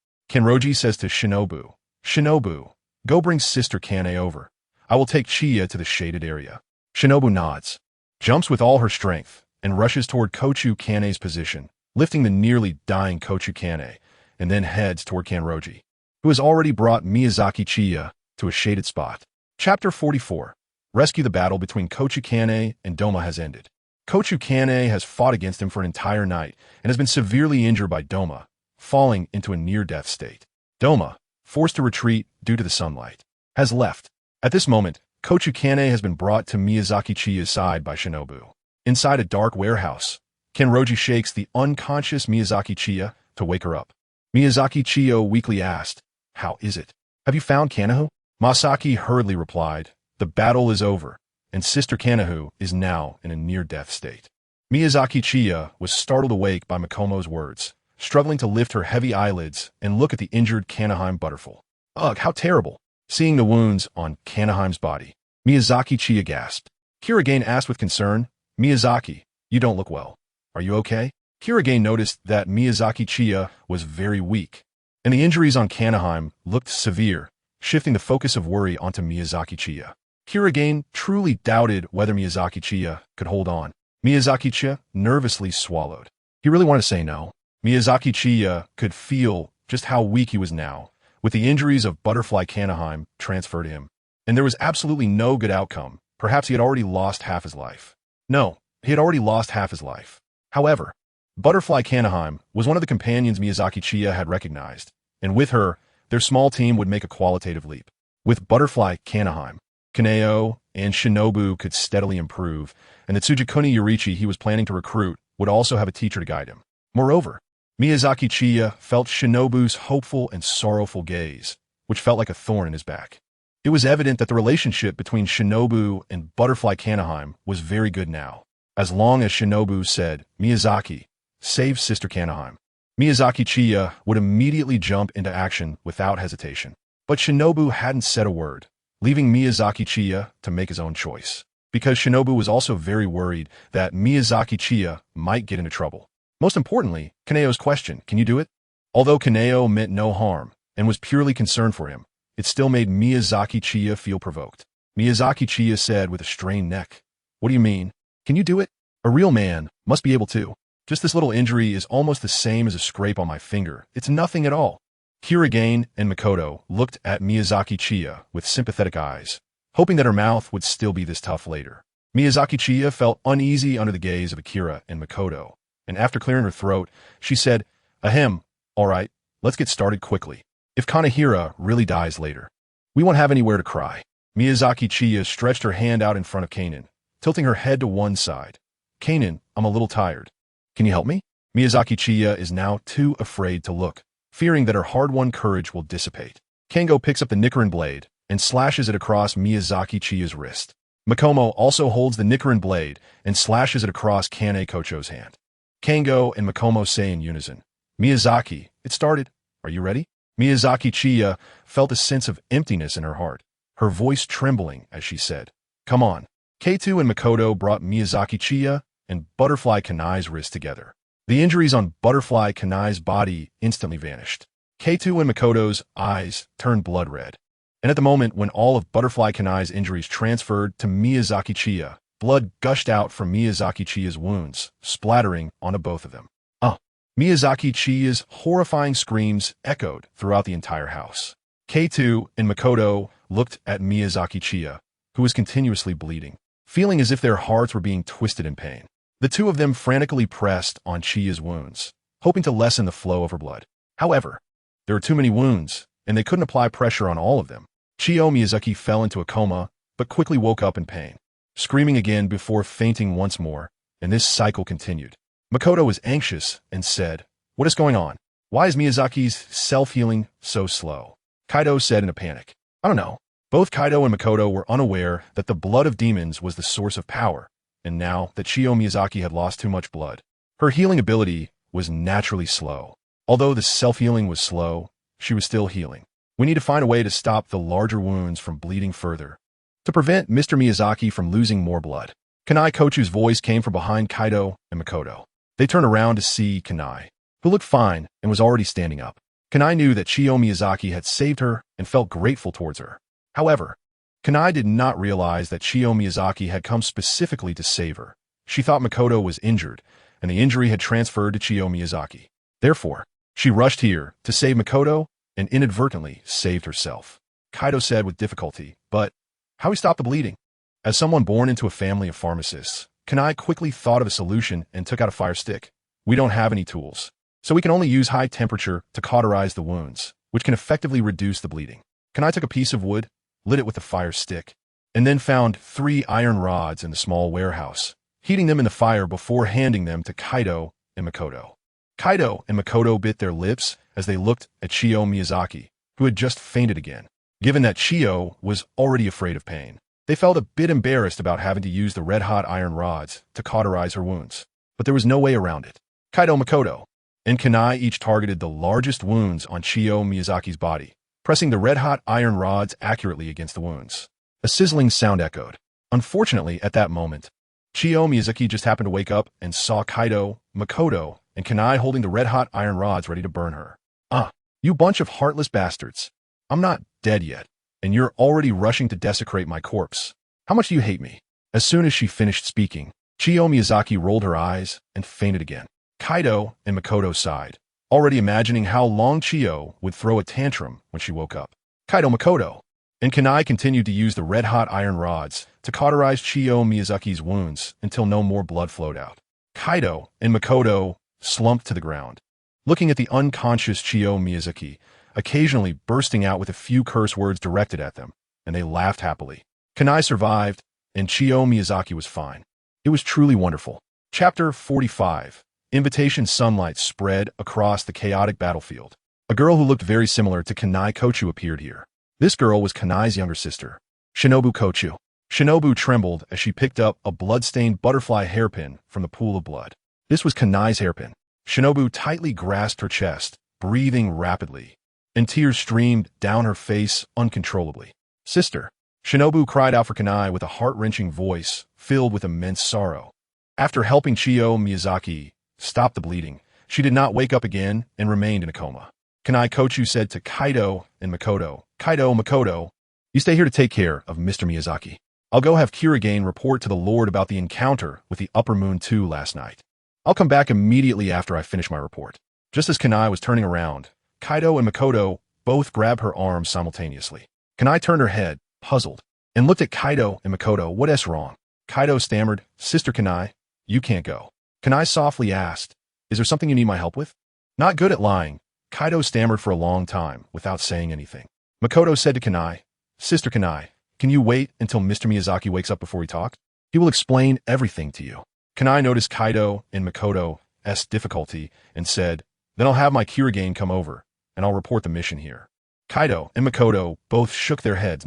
Kanroji says to Shinobu, "Shinobu, go bring Sister Kane over. I will take Chiya to the shaded area." Shinobu nods, jumps with all her strength, and rushes toward Kochu Kane's position, lifting the nearly dying Kochu Kane, and then heads toward Kanroji, who has already brought Miyazaki Chiya to a shaded spot. Chapter 44. Rescue. The battle between Kochu Kane and Doma has ended. Kochu Kane has fought against him for an entire night and has been severely injured by Doma, falling into a near-death state. Doma, forced to retreat due to the sunlight, has left. At this moment, Kochu Kane has been brought to Miyazaki Chiya's side by Shinobu. Inside a dark warehouse, Kanroji shakes the unconscious Miyazaki Chiya to wake her up. Miyazaki Chiya weakly asked, "How is it? Have you found Kanahu?" Masaki hurriedly replied, "The battle is over, and Sister Kanahu is now in a near-death state." Miyazaki Chiya was startled awake by Makomo's words, struggling to lift her heavy eyelids and look at the injured Kanaheim butterfly. Ugh, how terrible! Seeing the wounds on Kanaheim's body, Miyazaki Chiya gasped. Kirigane asked with concern, "Miyazaki, you don't look well. Are you okay?" Kirigane noticed that Miyazaki Chiya was very weak, and the injuries on Kanaheim looked severe, shifting the focus of worry onto Miyazaki Chiya. Kirigane truly doubted whether Miyazaki Chiya could hold on. Miyazaki Chiya nervously swallowed. He really wanted to say no. Miyazaki Chiya could feel just how weak he was now, with the injuries of Butterfly Kanaheim transferred to him. And there was absolutely no good outcome. Perhaps he had already lost half his life. No, he had already lost half his life. However, Butterfly Kanaheim was one of the companions Miyazaki Chiya had recognized, and with her, their small team would make a qualitative leap. With Butterfly Kanaheim, Kaneo and Shinobu could steadily improve, and the Tsugikuni Yorichi he was planning to recruit would also have a teacher to guide him. Moreover, Miyazaki Chiya felt Shinobu's hopeful and sorrowful gaze, which felt like a thorn in his back. It was evident that the relationship between Shinobu and Butterfly Kanaheim was very good now. As long as Shinobu said, "Miyazaki, save Sister Kanaheim," Miyazaki Chiya would immediately jump into action without hesitation. But Shinobu hadn't said a word, leaving Miyazaki Chiya to make his own choice. Because Shinobu was also very worried that Miyazaki Chiya might get into trouble. Most importantly, Kaneo's question, "Can you do it?" Although Kaneo meant no harm and was purely concerned for him, it still made Miyazaki Chiya feel provoked. Miyazaki Chiya said with a strained neck, "What do you mean? Can you do it? A real man must be able to. Just this little injury is almost the same as a scrape on my finger. It's nothing at all." Kirigane and Makoto looked at Miyazaki Chiya with sympathetic eyes, hoping that her mouth would still be this tough later. Miyazaki Chiya felt uneasy under the gaze of Akira and Makoto, and after clearing her throat, she said, "Ahem, all right, let's get started quickly. If Kanehira really dies later, we won't have anywhere to cry." Miyazaki Chiya stretched her hand out in front of Kanan, tilting her head to one side. "Kanan, I'm a little tired. Can you help me?" Miyazaki Chiya is now too afraid to look, fearing that her hard-won courage will dissipate. Kango picks up the Nichiren blade and slashes it across Miyazaki Chiya's wrist. Makomo also holds the Nichiren blade and slashes it across Kane Kocho's hand. Kango and Makomo say in unison, "Miyazaki, it started. Are you ready?" Miyazaki Chiya felt a sense of emptiness in her heart, her voice trembling as she said, "Come on." K2 and Makoto brought Miyazaki Chiya and Butterfly Kanai's wrist together. The injuries on Butterfly Kanai's body instantly vanished. K2 and Makoto's eyes turned blood red. And at the moment when all of Butterfly Kanai's injuries transferred to Miyazaki Chiya, blood gushed out from Miyazaki Chiya's wounds, splattering onto both of them. Miyazaki Chiya's horrifying screams echoed throughout the entire house. K2 and Makoto looked at Miyazaki Chiya, who was continuously bleeding, feeling as if their hearts were being twisted in pain. The two of them frantically pressed on Chiya's wounds, hoping to lessen the flow of her blood. However, there were too many wounds, and they couldn't apply pressure on all of them. Chiyo Miyazaki fell into a coma, but quickly woke up in pain, screaming again before fainting once more, and this cycle continued. Makoto was anxious and said, "What is going on? Why is Miyazaki's self-healing so slow?" Kaido said in a panic, "I don't know." Both Kaido and Makoto were unaware that the blood of demons was the source of power, and now that Chiyo Miyazaki had lost too much blood, her healing ability was naturally slow. Although the self-healing was slow, she was still healing. "We need to find a way to stop the larger wounds from bleeding further, to prevent Mr. Miyazaki from losing more blood." Kanai Kochu's voice came from behind Kaido and Makoto. They turned around to see Kanai, who looked fine and was already standing up. Kanai knew that Chiyo Miyazaki had saved her and felt grateful towards her. However, Kanai did not realize that Chiyo Miyazaki had come specifically to save her. She thought Makoto was injured, and the injury had transferred to Chiyo Miyazaki. Therefore, she rushed here to save Makoto and inadvertently saved herself. Kaido said with difficulty, "But how we stop the bleeding?" As someone born into a family of pharmacists, Kanai quickly thought of a solution and took out a fire stick. "We don't have any tools, so we can only use high temperature to cauterize the wounds, which can effectively reduce the bleeding." Kanai took a piece of wood, lit it with a fire stick, and then found 3 iron rods in the small warehouse, heating them in the fire before handing them to Kaido and Makoto. Kaido and Makoto bit their lips as they looked at Chiyo Miyazaki, who had just fainted again. Given that Chiyo was already afraid of pain, they felt a bit embarrassed about having to use the red-hot iron rods to cauterize her wounds. But there was no way around it. Kaido, Makoto, and Kanai each targeted the largest wounds on Chiyo Miyazaki's body, pressing the red-hot iron rods accurately against the wounds. A sizzling sound echoed. Unfortunately, at that moment, Chiyo Miyazaki just happened to wake up and saw Kaido, Makoto, and Kanai holding the red-hot iron rods ready to burn her. You bunch of heartless bastards. I'm not dead yet, and you're already rushing to desecrate my corpse." How much do you hate me? As soon as she finished speaking, Chiya Miyazaki rolled her eyes and fainted again. Kaido and Makoto sighed, already imagining how long Chiyo would throw a tantrum when she woke up. Kaido Makoto and Kunai continued to use the red-hot iron rods to cauterize Chiya Miyazaki's wounds until no more blood flowed out. Kaido and Makoto slumped to the ground, looking at the unconscious Chiya Miyazaki, occasionally bursting out with a few curse words directed at them, and they laughed happily. Kunai survived, and Chiya Miyazaki was fine. It was truly wonderful. Chapter 45. Invitation sunlight spread across the chaotic battlefield. A girl who looked very similar to Kunai Kochu appeared here. This girl was Kunai's younger sister, Shinobu Kochu. Shinobu trembled as she picked up a blood-stained butterfly hairpin from the pool of blood. This was Kunai's hairpin. Shinobu tightly grasped her chest, breathing rapidly, and tears streamed down her face uncontrollably. Sister. Shinobu cried out for Kunai with a heart-wrenching voice filled with immense sorrow. After helping Chiya Miyazaki stop the bleeding, she did not wake up again and remained in a coma. Kunai Kochu said to Kaido and Makoto, Kaido, Makoto, you stay here to take care of Mr. Miyazaki. I'll go have Kirigane report to the Lord about the encounter with the Upper Moon 2 last night. I'll come back immediately after I finish my report. Just as Kunai was turning around, Kaido and Makoto both grabbed her arms simultaneously. Kunai turned her head, puzzled, and looked at Kaido and Makoto. What's wrong? Kaido stammered, Sister Kunai, you can't go. Kunai softly asked, is there something you need my help with? Not good at lying, Kaido stammered for a long time without saying anything. Makoto said to Kunai, Sister Kunai, can you wait until Mr. Miyazaki wakes up before we talk? He will explain everything to you. Kunai noticed Kaido and Makoto's difficulty and said, then I'll have my Kirigane come over, and I'll report the mission here. Kaido and Makoto both shook their heads.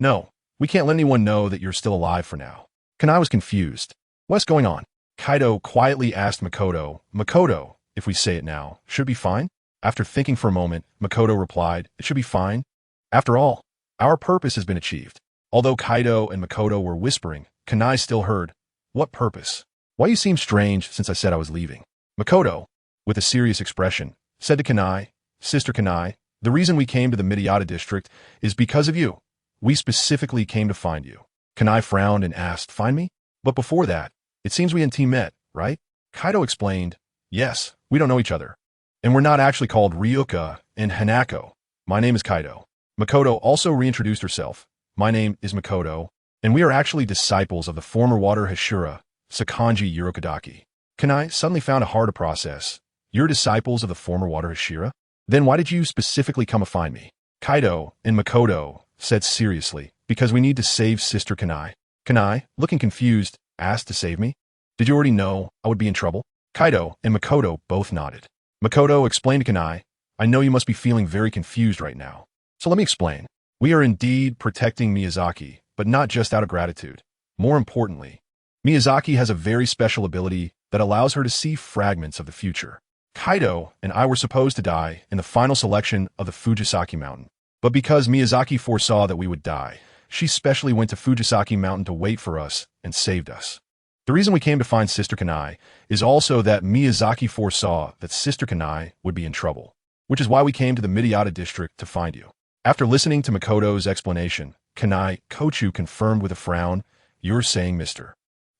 No, we can't let anyone know that you're still alive for now. Kunai was confused. What's going on? Kaido quietly asked Makoto, Makoto, if we say it now, should it be fine? After thinking for a moment, Makoto replied, it should be fine. After all, our purpose has been achieved. Although Kaido and Makoto were whispering, Kunai still heard, what purpose? Why you seem strange since I said I was leaving? Makoto, with a serious expression, said to Kunai, Sister Kunai, the reason we came to the Midiyata district is because of you. We specifically came to find you. Kunai frowned and asked, find me? But before that, it seems we and team met, right? Kaido explained, yes, we don't know each other. And we're not actually called Ryuka and Hanako. My name is Kaido. Makoto also reintroduced herself. My name is Makoto, and we are actually disciples of the former water Hashira, Sakanji Urokodaki. Kunai suddenly found it hard to process. You're disciples of the former water Hashira? Then why did you specifically come to find me? Kaido and Makoto said seriously, because we need to save Sister Kunai. Kunai, looking confused, asked to save me? Did you already know I would be in trouble? Kaido and Makoto both nodded. Makoto explained to Kunai, I know you must be feeling very confused right now. So let me explain. We are indeed protecting Miyazaki, but not just out of gratitude. More importantly, Miyazaki has a very special ability that allows her to see fragments of the future. Kaido and I were supposed to die in the final selection of the Fujisaki Mountain. But because Miyazaki foresaw that we would die, she specially went to Fujisaki Mountain to wait for us and saved us. The reason we came to find Sister Kunai is also that Miyazaki foresaw that Sister Kunai would be in trouble, which is why we came to the Midiyata district to find you. After listening to Makoto's explanation, Kunai Kochu confirmed with a frown, you're saying Mr.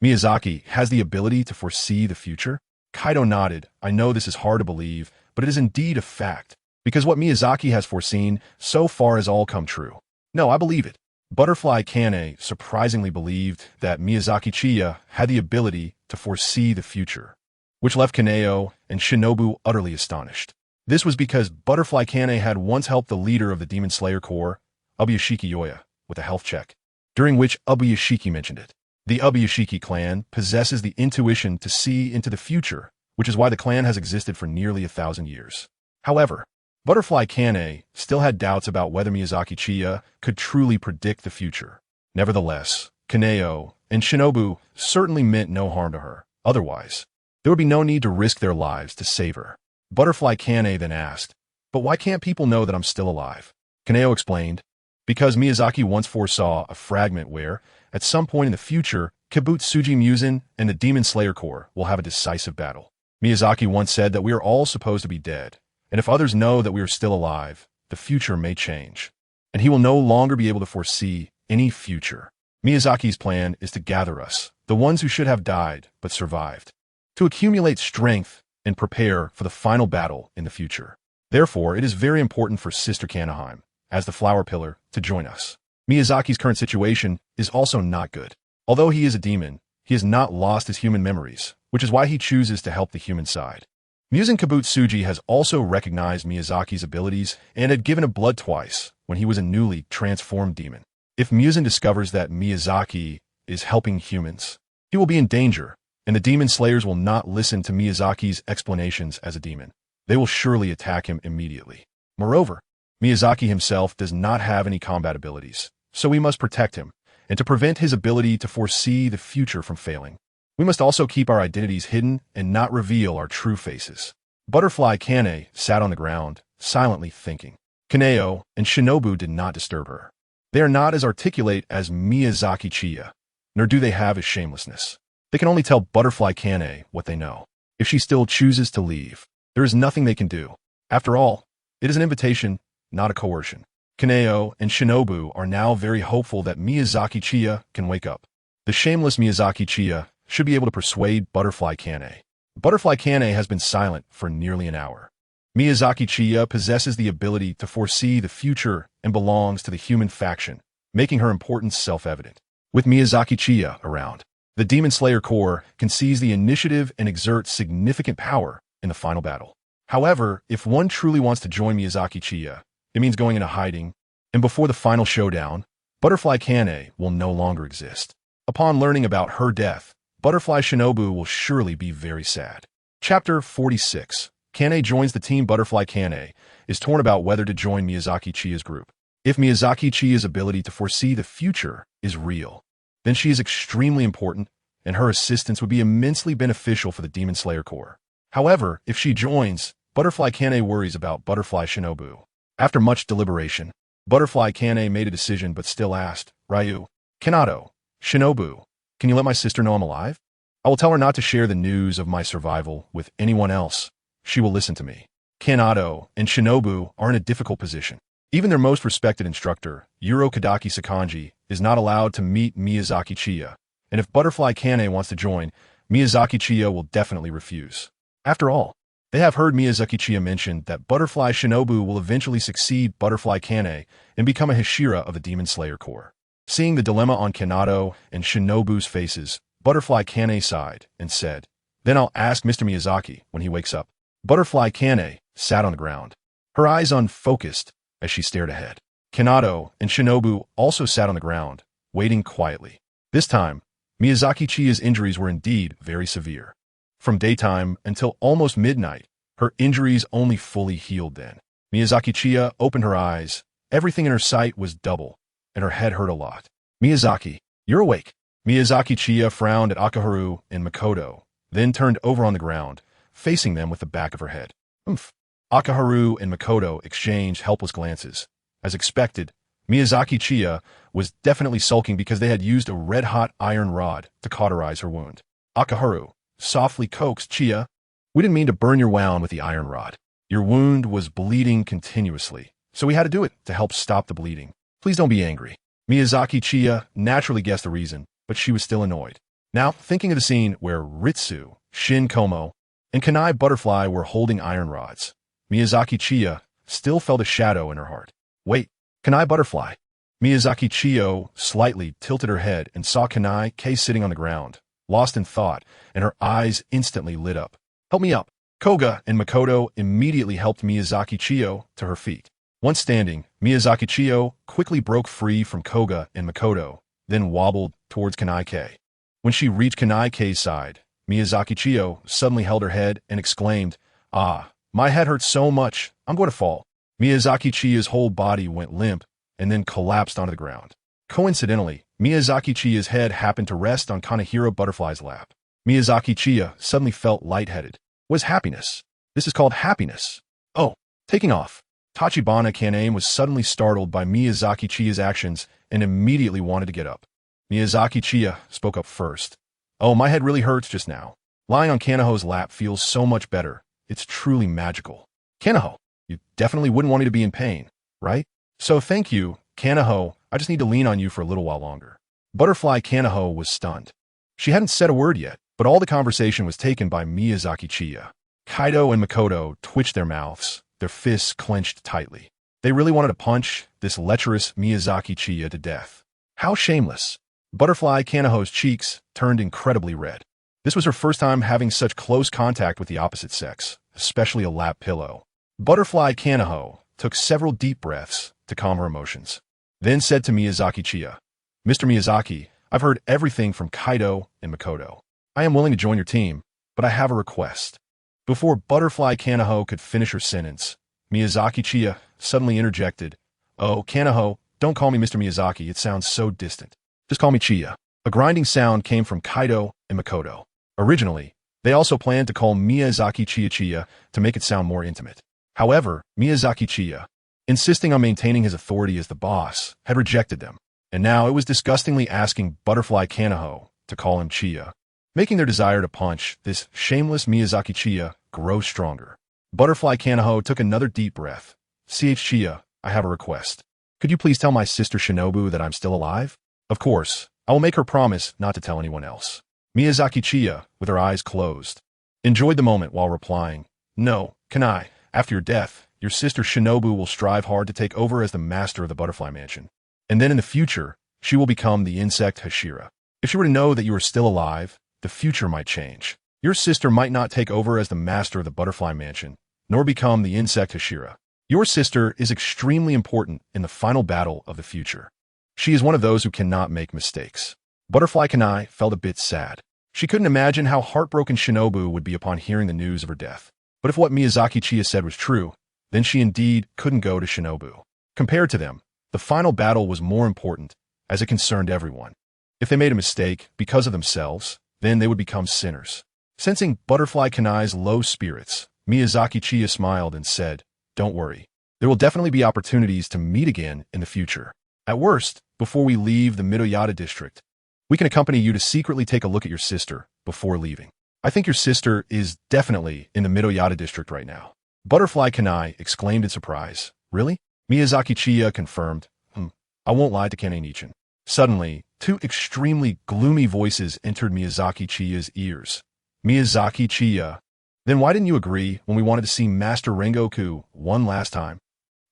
Miyazaki has the ability to foresee the future? Kaido nodded. I know this is hard to believe, but it is indeed a fact, because what Miyazaki has foreseen so far has all come true. No, I believe it. Butterfly Kane surprisingly believed that Miyazaki Chiya had the ability to foresee the future, which left Kaneo and Shinobu utterly astonished. This was because Butterfly Kane had once helped the leader of the Demon Slayer Corps, Ubuyashiki Yoya, with a health check, during which Ubuyashiki mentioned it. The Ubuyashiki clan possesses the intuition to see into the future, which is why the clan has existed for nearly 1,000 years. However, Butterfly Kane still had doubts about whether Miyazaki Chiya could truly predict the future. Nevertheless, Kaneo and Shinobu certainly meant no harm to her. Otherwise, there would be no need to risk their lives to save her. Butterfly Kane then asked, but why can't people know that I'm still alive? Kaneo explained, because Miyazaki once foresaw a fragment where, at some point in the future, Kibutsuji Muzan and the Demon Slayer Corps will have a decisive battle. Miyazaki once said that we are all supposed to be dead, and if others know that we are still alive, the future may change, and he will no longer be able to foresee any future. Miyazaki's plan is to gather us, the ones who should have died but survived, to accumulate strength and prepare for the final battle in the future. Therefore, it is very important for Sister Kanaheim, as the flower pillar, to join us. Miyazaki's current situation is also not good. Although he is a demon, he has not lost his human memories, which is why he chooses to help the human side. Muzan Kibutsuji has also recognized Miyazaki's abilities and had given him blood twice when he was a newly transformed demon. If Muzan discovers that Miyazaki is helping humans, he will be in danger, and the demon slayers will not listen to Miyazaki's explanations as a demon. They will surely attack him immediately. Moreover, Miyazaki himself does not have any combat abilities, so we must protect him, and to prevent his ability to foresee the future from failing, we must also keep our identities hidden and not reveal our true faces. Butterfly Kane sat on the ground, silently thinking. Kaneo and Shinobu did not disturb her. They are not as articulate as Miyazaki Chiya, nor do they have his shamelessness. They can only tell Butterfly Kane what they know. If she still chooses to leave, there is nothing they can do. After all, it is an invitation, not a coercion. Kaneo and Shinobu are now very hopeful that Miyazaki Chiya can wake up. The shameless Miyazaki Chiya should be able to persuade Butterfly Kane. Butterfly Kane has been silent for nearly an hour. Miyazaki Chiya possesses the ability to foresee the future and belongs to the human faction, making her importance self-evident. With Miyazaki Chiya around, the Demon Slayer Corps can seize the initiative and exert significant power in the final battle. However, if one truly wants to join Miyazaki Chiya, it means going into hiding, and before the final showdown, Butterfly Kane will no longer exist. Upon learning about her death, Butterfly Shinobu will surely be very sad. Chapter 46. Kane joins the team. Butterfly Kane is torn about whether to join Miyazaki Chiya's group. If Miyazaki Chiya's ability to foresee the future is real, then she is extremely important, and her assistance would be immensely beneficial for the Demon Slayer Corps. However, if she joins, Butterfly Kane worries about Butterfly Shinobu. After much deliberation, Butterfly Kane made a decision but still asked, Ryu, Kanado, Shinobu, can you let my sister know I'm alive? I will tell her not to share the news of my survival with anyone else. She will listen to me. Kanado and Shinobu are in a difficult position. Even their most respected instructor, Yuro Kadaki Sakanji, is not allowed to meet Miyazaki Chiya, and if Butterfly Kane wants to join, Miyazaki Chiya will definitely refuse. After all, they have heard Miyazaki Chiya mention that Butterfly Shinobu will eventually succeed Butterfly Kane and become a Hashira of the Demon Slayer Corps. Seeing the dilemma on Kanado and Shinobu's faces, Butterfly Kane sighed and said, Then I'll ask Mr. Miyazaki when he wakes up. Butterfly Kane sat on the ground, her eyes unfocused as she stared ahead. Kanado and Shinobu also sat on the ground, waiting quietly. This time, Miyazaki Chiya's injuries were indeed very severe. From daytime until almost midnight, her injuries only fully healed then. Miyazaki Chiya opened her eyes. Everything in her sight was double, and her head hurt a lot. Miyazaki, you're awake. Miyazaki Chiya frowned at Akaharu and Makoto, then turned over on the ground, facing them with the back of her head. Oomph. Akaharu and Makoto exchanged helpless glances. As expected, Miyazaki Chiya was definitely sulking because they had used a red-hot iron rod to cauterize her wound. Akaharu softly coaxed Chiya. We didn't mean to burn your wound with the iron rod. Your wound was bleeding continuously, so we had to do it to help stop the bleeding. Please don't be angry. Miyazaki Chiya naturally guessed the reason, but she was still annoyed. Now, thinking of the scene where Ritsu, Shin Komo, and Kanai Butterfly were holding iron rods, Miyazaki Chiya still felt a shadow in her heart. Wait, Kanai Butterfly. Miyazaki Chiyo slightly tilted her head and saw Kanai K sitting on the ground, lost in thought, and her eyes instantly lit up. Help me up. Koga and Makoto immediately helped Miyazaki Chiyo to her feet. Once standing, Miyazaki Chiyo quickly broke free from Koga and Makoto, then wobbled towards Kanai K. When she reached Kanai K's side, Miyazaki Chiyo suddenly held her head and exclaimed, Ah, my head hurts so much, I'm going to fall. Miyazaki Chiya's whole body went limp and then collapsed onto the ground. Coincidentally, Miyazaki Chiya's head happened to rest on Kanehiro Butterfly's lap. Miyazaki Chiya suddenly felt lightheaded. Was happiness? This is called happiness. Oh, taking off. Tachibana Kaname was suddenly startled by Miyazaki Chiya's actions and immediately wanted to get up. Miyazaki Chiya spoke up first. Oh, my head really hurts just now. Lying on Kanaho's lap feels so much better. It's truly magical. Kanaho, you definitely wouldn't want me to be in pain, right? So thank you, Kanaho. I just need to lean on you for a little while longer. Butterfly Kanaho was stunned. She hadn't said a word yet, but all the conversation was taken by Miyazaki Chiya. Kaido and Makoto twitched their mouths, their fists clenched tightly. They really wanted to punch this lecherous Miyazaki Chiya to death. How shameless. Butterfly Kanaho's cheeks turned incredibly red. This was her first time having such close contact with the opposite sex, especially a lap pillow. Butterfly Kanaho took several deep breaths to calm her emotions, then said to Miyazaki Chiya, "Mr. Miyazaki, I've heard everything from Kaido and Makoto. I am willing to join your team, but I have a request." Before Butterfly Kanaho could finish her sentence, Miyazaki Chiya suddenly interjected, "Oh, Kanaho, don't call me Mr. Miyazaki, it sounds so distant. Just call me Chiya." A grinding sound came from Kaido and Makoto. Originally, they also planned to call Miyazaki Chiya to make it sound more intimate. However, Miyazaki Chiya, insisting on maintaining his authority as the boss, had rejected them, and now it was disgustingly asking Butterfly Kanaho to call him Chiya, making their desire to punch this shameless Miyazaki Chiya grow stronger. Butterfly Kanaho took another deep breath. "CH Chiya, I have a request. Could you please tell my sister Shinobu that I'm still alive? Of course, I will make her promise not to tell anyone else." Miyazaki Chiya, with her eyes closed, enjoyed the moment while replying, "No, Kanai, after your death, your sister Shinobu will strive hard to take over as the master of the Butterfly Mansion. And then in the future, she will become the insect Hashira. If she were to know that you are still alive, the future might change. Your sister might not take over as the master of the Butterfly Mansion, nor become the insect Hashira. Your sister is extremely important in the final battle of the future. She is one of those who cannot make mistakes." Butterfly Kanai felt a bit sad. She couldn't imagine how heartbroken Shinobu would be upon hearing the news of her death. But if what Miyazaki Chiya said was true, then she indeed couldn't go to Shinobu. Compared to them, the final battle was more important, as it concerned everyone. If they made a mistake because of themselves, then they would become sinners. Sensing Butterfly Kanai's low spirits, Miyazaki Chiya smiled and said, "Don't worry. There will definitely be opportunities to meet again in the future. At worst, before we leave the Midoyata district, we can accompany you to secretly take a look at your sister before leaving. I think your sister is definitely in the Midoyata district right now." Butterfly Kanai exclaimed in surprise. "Really?" Miyazaki Chiya confirmed, "I won't lie to Kanai-nichan." Suddenly, two extremely gloomy voices entered Miyazaki Chiya's ears. "Miyazaki Chiya, then why didn't you agree when we wanted to see Master Rengoku one last time?"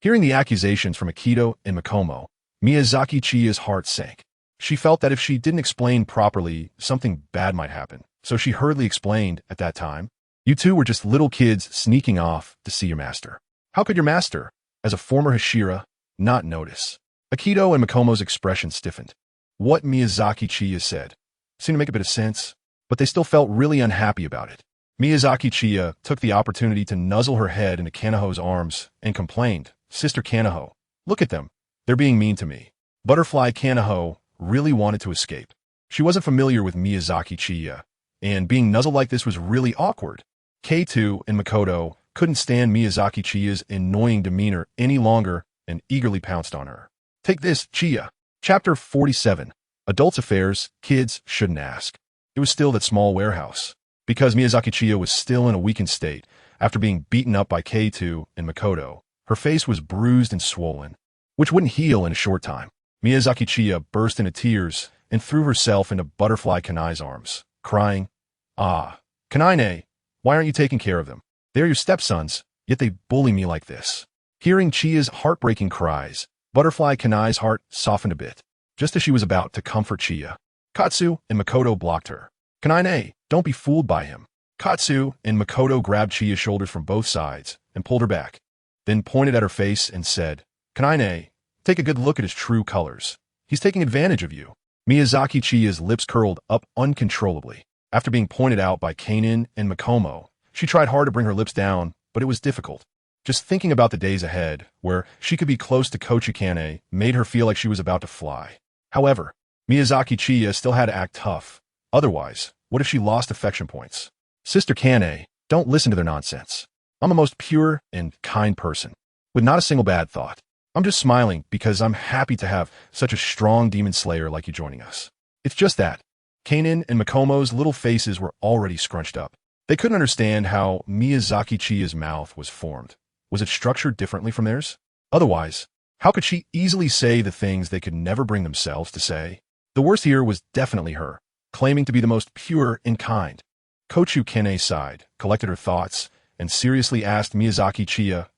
Hearing the accusations from Akito and Makomo, Miyazaki Chiya's heart sank. She felt that if she didn't explain properly, something bad might happen, so she hurriedly explained at that time, "You two were just little kids sneaking off to see your master. How could your master, as a former Hashira, not notice?" Akito and Makomo's expression stiffened. What Miyazaki Chiya said seemed to make a bit of sense, but they still felt really unhappy about it. Miyazaki Chiya took the opportunity to nuzzle her head into Kanaho's arms and complained, "Sister Kanaho, look at them. They're being mean to me." Butterfly Kanaho really wanted to escape. She wasn't familiar with Miyazaki Chiya, and being nuzzled like this was really awkward. K2 and Makoto couldn't stand Miyazaki Chiya's annoying demeanor any longer and eagerly pounced on her. "Take this, Chiya." Chapter 47. Adults' Affairs, Kids Shouldn't Ask. It was still that small warehouse. Because Miyazaki Chiya was still in a weakened state after being beaten up by K2 and Makoto, her face was bruised and swollen, which wouldn't heal in a short time. Miyazaki Chiya burst into tears and threw herself into Butterfly Kanai's arms, crying, "Ah, Kanai-ne, why aren't you taking care of them? They are your stepsons, yet they bully me like this." Hearing Chiya's heartbreaking cries, Butterfly Kanai's heart softened a bit. Just as she was about to comfort Chiya, Katsu and Makoto blocked her. "Kanai-ne, don't be fooled by him." Katsu and Makoto grabbed Chiya's shoulders from both sides and pulled her back, then pointed at her face and said, "Kanai-ne, take a good look at his true colors. He's taking advantage of you." Miyazaki Chiya's lips curled up uncontrollably. After being pointed out by Kanin and Makomo, she tried hard to bring her lips down, but it was difficult. Just thinking about the days ahead, where she could be close to Kochikane, made her feel like she was about to fly. However, Miyazaki Chiya still had to act tough. Otherwise, what if she lost affection points? "Sister Kane, don't listen to their nonsense. I'm a most pure and kind person, with not a single bad thought. I'm just smiling because I'm happy to have such a strong demon slayer like you joining us. It's just that." Kanin and Makomo's little faces were already scrunched up. They couldn't understand how Miyazaki Chiya's mouth was formed. Was it structured differently from theirs? Otherwise, how could she easily say the things they could never bring themselves to say? The worst here was definitely her, claiming to be the most pure and kind. Kochu sighed, collected her thoughts, and seriously asked Miyazaki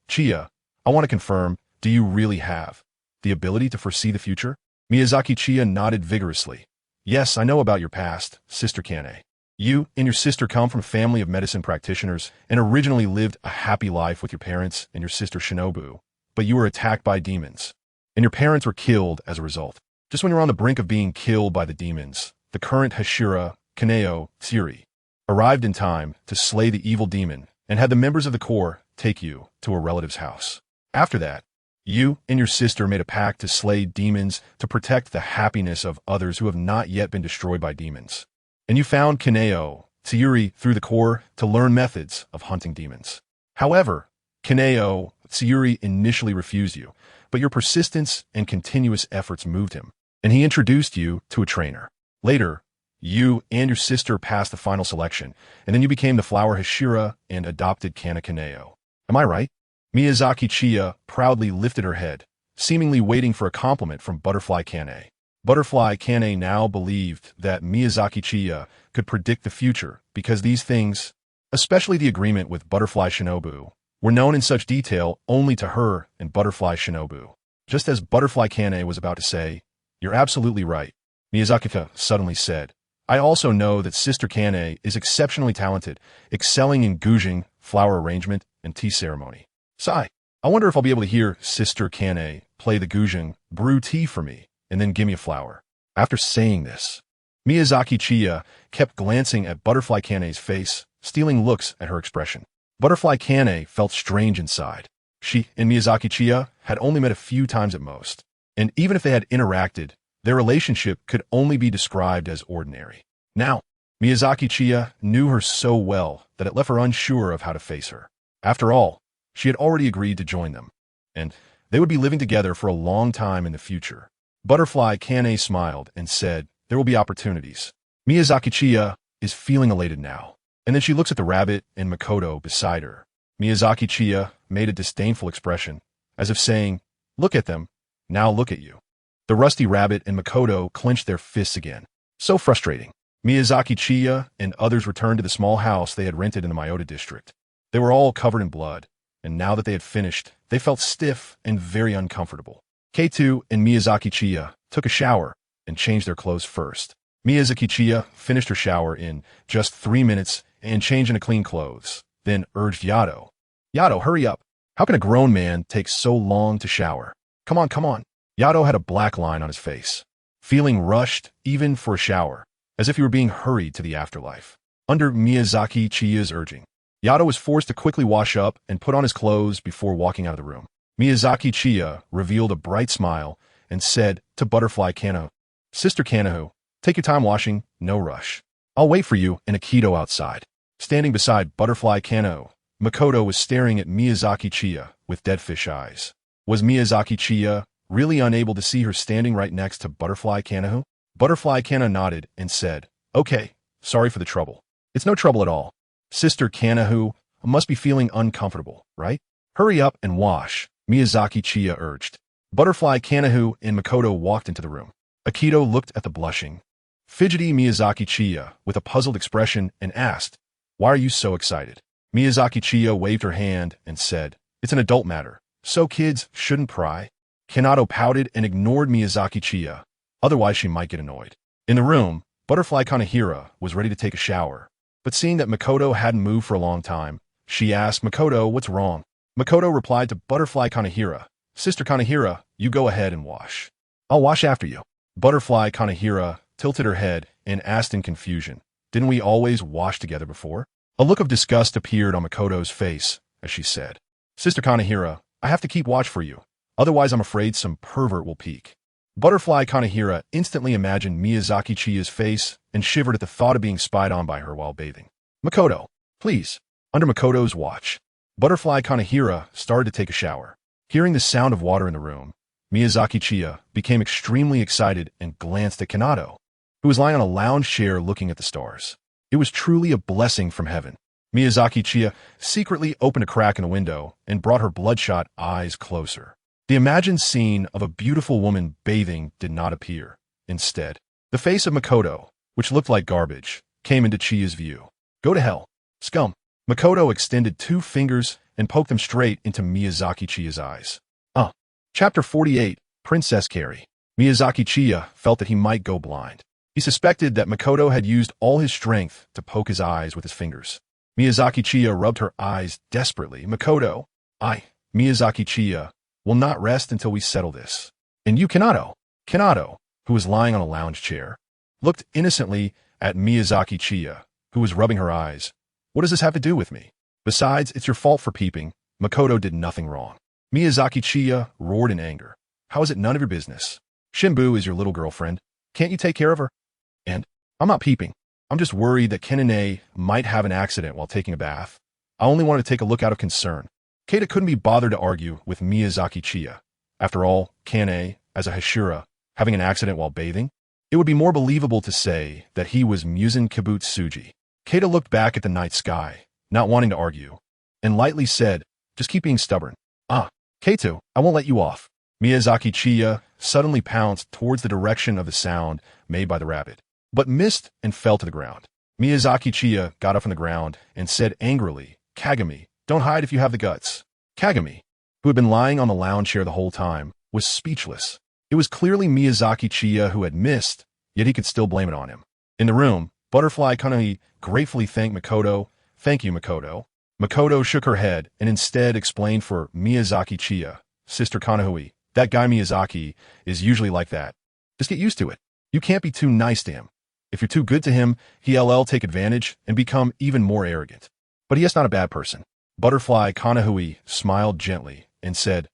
Chiya, I want to confirm, do you really have the ability to foresee the future? Miyazaki Chiya nodded vigorously. Yes, I know about your past, Sister Kane. You and your sister come from a family of medicine practitioners and originally lived a happy life with your parents and your sister Shinobu, but you were attacked by demons, and your parents were killed as a result. Just when you're on the brink of being killed by the demons, the current Hashira, Kaneo, Tsuri, arrived in time to slay the evil demon and had the members of the Corps take you to a relative's house. After that, you and your sister made a pact to slay demons to protect the happiness of others who have not yet been destroyed by demons. And you found Kaneo, Tsuri, through the Corps to learn methods of hunting demons. However, Kaneo, Tsuri initially refused you, but your persistence and continuous efforts moved him, and he introduced you to a trainer. Later, you and your sister passed the final selection, and then you became the flower Hashira and adopted Kana Kaneo. Am I right? Miyazaki Chiya proudly lifted her head, seemingly waiting for a compliment from Butterfly Kane. Butterfly Kane now believed that Miyazaki Chiya could predict the future because these things, especially the agreement with Butterfly Shinobu, were known in such detail only to her and Butterfly Shinobu. Just as Butterfly Kane was about to say, "You're absolutely right," Miyazaki suddenly said, "I also know that Sister Kane is exceptionally talented, excelling in gujing, flower arrangement, and tea ceremony. Sigh, I wonder if I'll be able to hear Sister Kane play the gujing, brew tea for me, and then give me a flower." After saying this, Miyazaki Chiya kept glancing at Butterfly Kane's face, stealing looks at her expression. Butterfly Kane felt strange inside. She and Miyazaki Chiya had only met a few times at most, and even if they had interacted, their relationship could only be described as ordinary. Now, Miyazaki Chiya knew her so well that it left her unsure of how to face her. After all, she had already agreed to join them, and they would be living together for a long time in the future. Butterfly Kane smiled and said, "There will be opportunities." Miyazaki Chiya is feeling elated now, and then she looks at the rabbit and Makoto beside her. Miyazaki Chiya made a disdainful expression, as if saying, "Look at them, now look at you." The rusty rabbit and Makoto clenched their fists again. So frustrating. Miyazaki Chiya and others returned to the small house they had rented in the Myota district. They were all covered in blood, and now that they had finished, they felt stiff and very uncomfortable. K2 and Miyazaki Chiya took a shower and changed their clothes first. Miyazaki Chiya finished her shower in just 3 minutes and changed into clean clothes, then urged Yato. "Yato, hurry up. How can a grown man take so long to shower? Come on, come on." Yato had a black line on his face, feeling rushed even for a shower, as if he were being hurried to the afterlife. Under Miyazaki Chiya's urging, Yato was forced to quickly wash up and put on his clothes before walking out of the room. Miyazaki Chiya revealed a bright smile and said to Butterfly Kanaho, "Sister Kanaho, take your time washing, no rush. I'll wait for you in Aikido outside." Standing beside Butterfly Kanaho, Makoto was staring at Miyazaki Chiya with dead fish eyes. Was Miyazaki Chiya really unable to see her standing right next to Butterfly Kanaho? Butterfly Kanaho nodded and said, "Okay, sorry for the trouble." "It's no trouble at all. Sister Kanaho must be feeling uncomfortable, right? Hurry up and wash," Miyazaki Chiya urged. Butterfly Kanaho and Makoto walked into the room. Aikido looked at the blushing, fidgety Miyazaki Chiya with a puzzled expression and asked, "Why are you so excited?" Miyazaki Chiya waved her hand and said, "It's an adult matter, so kids shouldn't pry." Kanado pouted and ignored Miyazaki Chiya, otherwise she might get annoyed. In the room, Butterfly Kanahira was ready to take a shower, but seeing that Makoto hadn't moved for a long time, she asked Makoto what's wrong. Makoto replied to Butterfly Kanahira, "Sister Kanahira, you go ahead and wash. I'll wash after you." Butterfly Kanahira tilted her head and asked in confusion, "Didn't we always wash together before?" A look of disgust appeared on Makoto's face as she said, "Sister Kanahira, I have to keep watch for you. Otherwise, I'm afraid some pervert will peek." Butterfly Kanahira instantly imagined Miyazaki Chiya's face and shivered at the thought of being spied on by her while bathing. "Makoto, please." Under Makoto's watch, Butterfly Kanahira started to take a shower. Hearing the sound of water in the room, Miyazaki Chiya became extremely excited and glanced at Kanado, who was lying on a lounge chair looking at the stars. It was truly a blessing from heaven. Miyazaki Chiya secretly opened a crack in the window and brought her bloodshot eyes closer. The imagined scene of a beautiful woman bathing did not appear. Instead, The face of Makoto, which looked like garbage, came into Chiya's view. Go to hell, scum. Makoto extended 2 fingers and poked them straight into Miyazaki Chiya's eyes. Chapter 48, Princess Carrie. Miyazaki Chiya felt that he might go blind. He suspected that Makoto had used all his strength to poke his eyes with his fingers. Miyazaki Chiya rubbed her eyes desperately. Makoto, Miyazaki Chiya, will not rest until we settle this. And you, Kanato, who was lying on a lounge chair, looked innocently at Miyazaki Chiya, who was rubbing her eyes. What does this have to do with me? Besides, it's your fault for peeping. Makoto did nothing wrong. Miyazaki Chiya roared in anger. How is it none of your business? Shinbu is your little girlfriend. Can't you take care of her? And I'm not peeping. I'm just worried that Kanane might have an accident while taking a bath. I only wanted to take a look out of concern. Keita couldn't be bothered to argue with Miyazaki Chiya. After all, Kanane, as a Hashira, having an accident while bathing? It would be more believable to say that he was Muzan Kibutsuji. Keita looked back at the night sky, not wanting to argue, and lightly said, just keep being stubborn. Keito, I won't let you off. Miyazaki Chiya suddenly pounced towards the direction of the sound made by the rabbit, but missed and fell to the ground. Miyazaki Chiya got up from the ground and said angrily, Kagami, don't hide if you have the guts. Kagami, who had been lying on the lounge chair the whole time, was speechless. It was clearly Miyazaki Chiya who had missed, yet he could still blame it on him. In the room, Butterfly Kanai gratefully thanked Makoto. Thank you, Makoto. Makoto shook her head and instead explained for Miyazaki Chiya. Sister Kanahui, that guy Miyazaki is usually like that. Just get used to it. You can't be too nice to him. If you're too good to him, he'll take advantage and become even more arrogant. But he is not a bad person. Butterfly Kanahui smiled gently and said,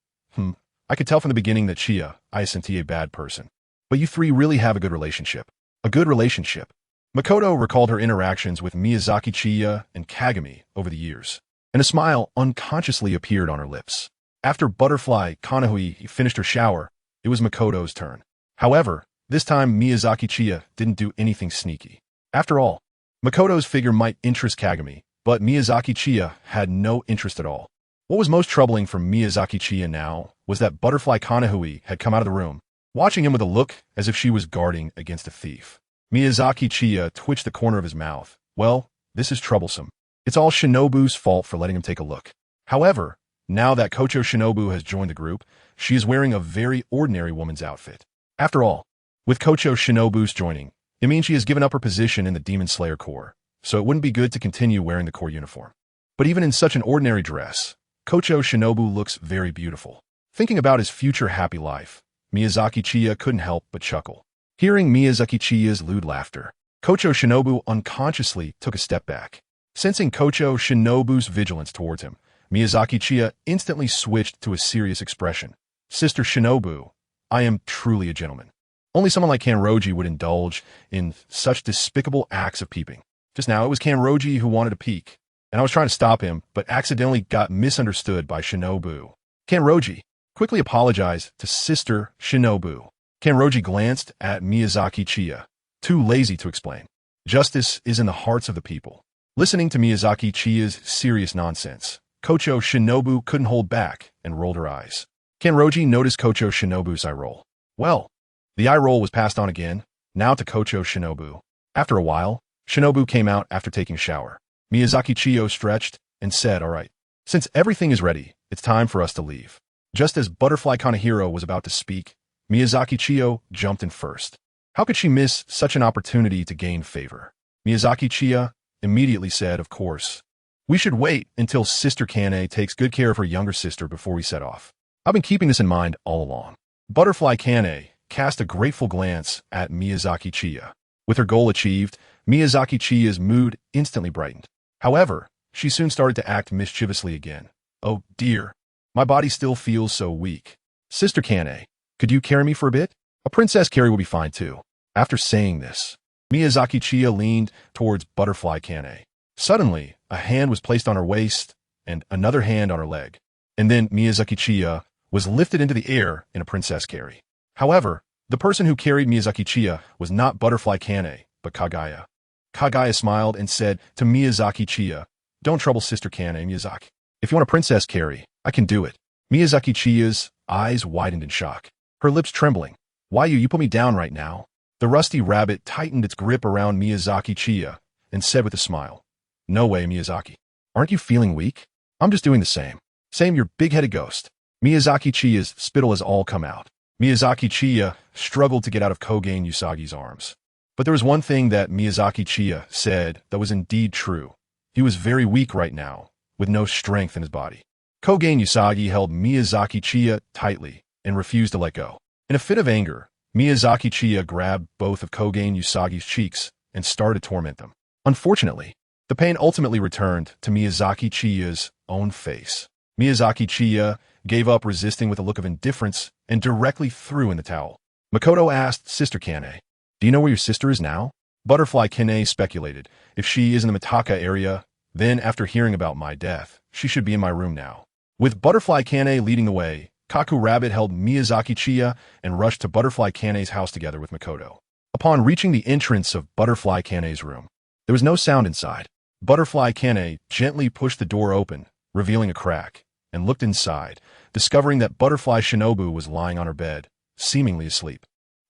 I could tell from the beginning that Chiya isn't a bad person. But you 3 really have a good relationship. A good relationship. Makoto recalled her interactions with Miyazaki Chiya and Kagami over the years, and a smile unconsciously appeared on her lips. After Butterfly Kanahui finished her shower, it was Makoto's turn. However, this time Miyazaki Chiya didn't do anything sneaky. After all, Makoto's figure might interest Kagami, but Miyazaki Chiya had no interest at all. What was most troubling for Miyazaki Chiya now was that Butterfly Kanahui had come out of the room, watching him with a look as if she was guarding against a thief. Miyazaki Chiya twitched the corner of his mouth. Well, this is troublesome. It's all Shinobu's fault for letting him take a look. However, now that Kocho Shinobu has joined the group, she is wearing a very ordinary woman's outfit. After all, with Kocho Shinobu's joining, it means she has given up her position in the Demon Slayer Corps, so it wouldn't be good to continue wearing the Corps uniform. But even in such an ordinary dress, Kocho Shinobu looks very beautiful. Thinking about his future happy life, Miyazaki Chiya couldn't help but chuckle. Hearing Miyazaki Chiya's lewd laughter, Kocho Shinobu unconsciously took a step back. Sensing Kocho Shinobu's vigilance towards him, Miyazaki Chiya instantly switched to a serious expression. Sister Shinobu, I am truly a gentleman. Only someone like Kanroji would indulge in such despicable acts of peeping. Just now, it was Kanroji who wanted to peek, and I was trying to stop him, but accidentally got misunderstood by Shinobu. Kanroji quickly apologized to Sister Shinobu. Kanroji glanced at Miyazaki Chiya, too lazy to explain. Justice is in the hearts of the people. Listening to Miyazaki Chiya's serious nonsense, Kocho Shinobu couldn't hold back and rolled her eyes. Kanroji noticed Kocho Shinobu's eye roll. Well, the eye roll was passed on again, now to Kocho Shinobu. After a while, Shinobu came out after taking a shower. Miyazaki Chiya stretched and said, all right, since everything is ready, it's time for us to leave. Just as Butterfly Kanahiro was about to speak, Miyazaki Chiya jumped in first. How could she miss such an opportunity to gain favor? Miyazaki Chiya immediately said, of course. We should wait until Sister Kane takes good care of her younger sister before we set off. I've been keeping this in mind all along. Butterfly Kane cast a grateful glance at Miyazaki Chiya. With her goal achieved, Miyazaki Chiya's mood instantly brightened. However, she soon started to act mischievously again. Oh dear, my body still feels so weak. Sister Kane, could you carry me for a bit? A princess carry will be fine too. After saying this, Miyazaki Chiya leaned towards Butterfly Kane. Suddenly, a hand was placed on her waist and another hand on her leg. And then Miyazaki Chiya was lifted into the air in a princess carry. However, the person who carried Miyazaki Chiya was not Butterfly Kane, but Kagaya. Kagaya smiled and said to Miyazaki Chiya, don't trouble Sister Kane, Miyazaki. If you want a princess carry, I can do it. Miyazaki Chiya's eyes widened in shock, her lips trembling. Why you put me down right now? The rusty rabbit tightened its grip around Miyazaki Chiya and said with a smile, "No way, Miyazaki. Aren't you feeling weak? I'm just doing the same. Same, your big-headed ghost." Miyazaki Chiya's spittle has all come out. Miyazaki Chiya struggled to get out of Kogen Usagi's arms. But there was one thing that Miyazaki Chiya said that was indeed true. He was very weak right now, with no strength in his body. Kogen Usagi held Miyazaki Chiya tightly and refused to let go. In a fit of anger, Miyazaki Chiya grabbed both of Kogen Usagi's cheeks and started to torment them. Unfortunately, the pain ultimately returned to Miyazaki Chiya's own face. Miyazaki Chiya gave up resisting with a look of indifference and directly threw in the towel. Makoto asked Sister Kane, "Do you know where your sister is now?" Butterfly Kane speculated, "If she is in the Mitaka area, then after hearing about my death, she should be in my room now." With Butterfly Kane leading the way, Kaku Rabbit held Miyazaki Chiya and rushed to Butterfly Kane's house together with Makoto. Upon reaching the entrance of Butterfly Kane's room, there was no sound inside. Butterfly Kane gently pushed the door open, revealing a crack, and looked inside, discovering that Butterfly Shinobu was lying on her bed, seemingly asleep.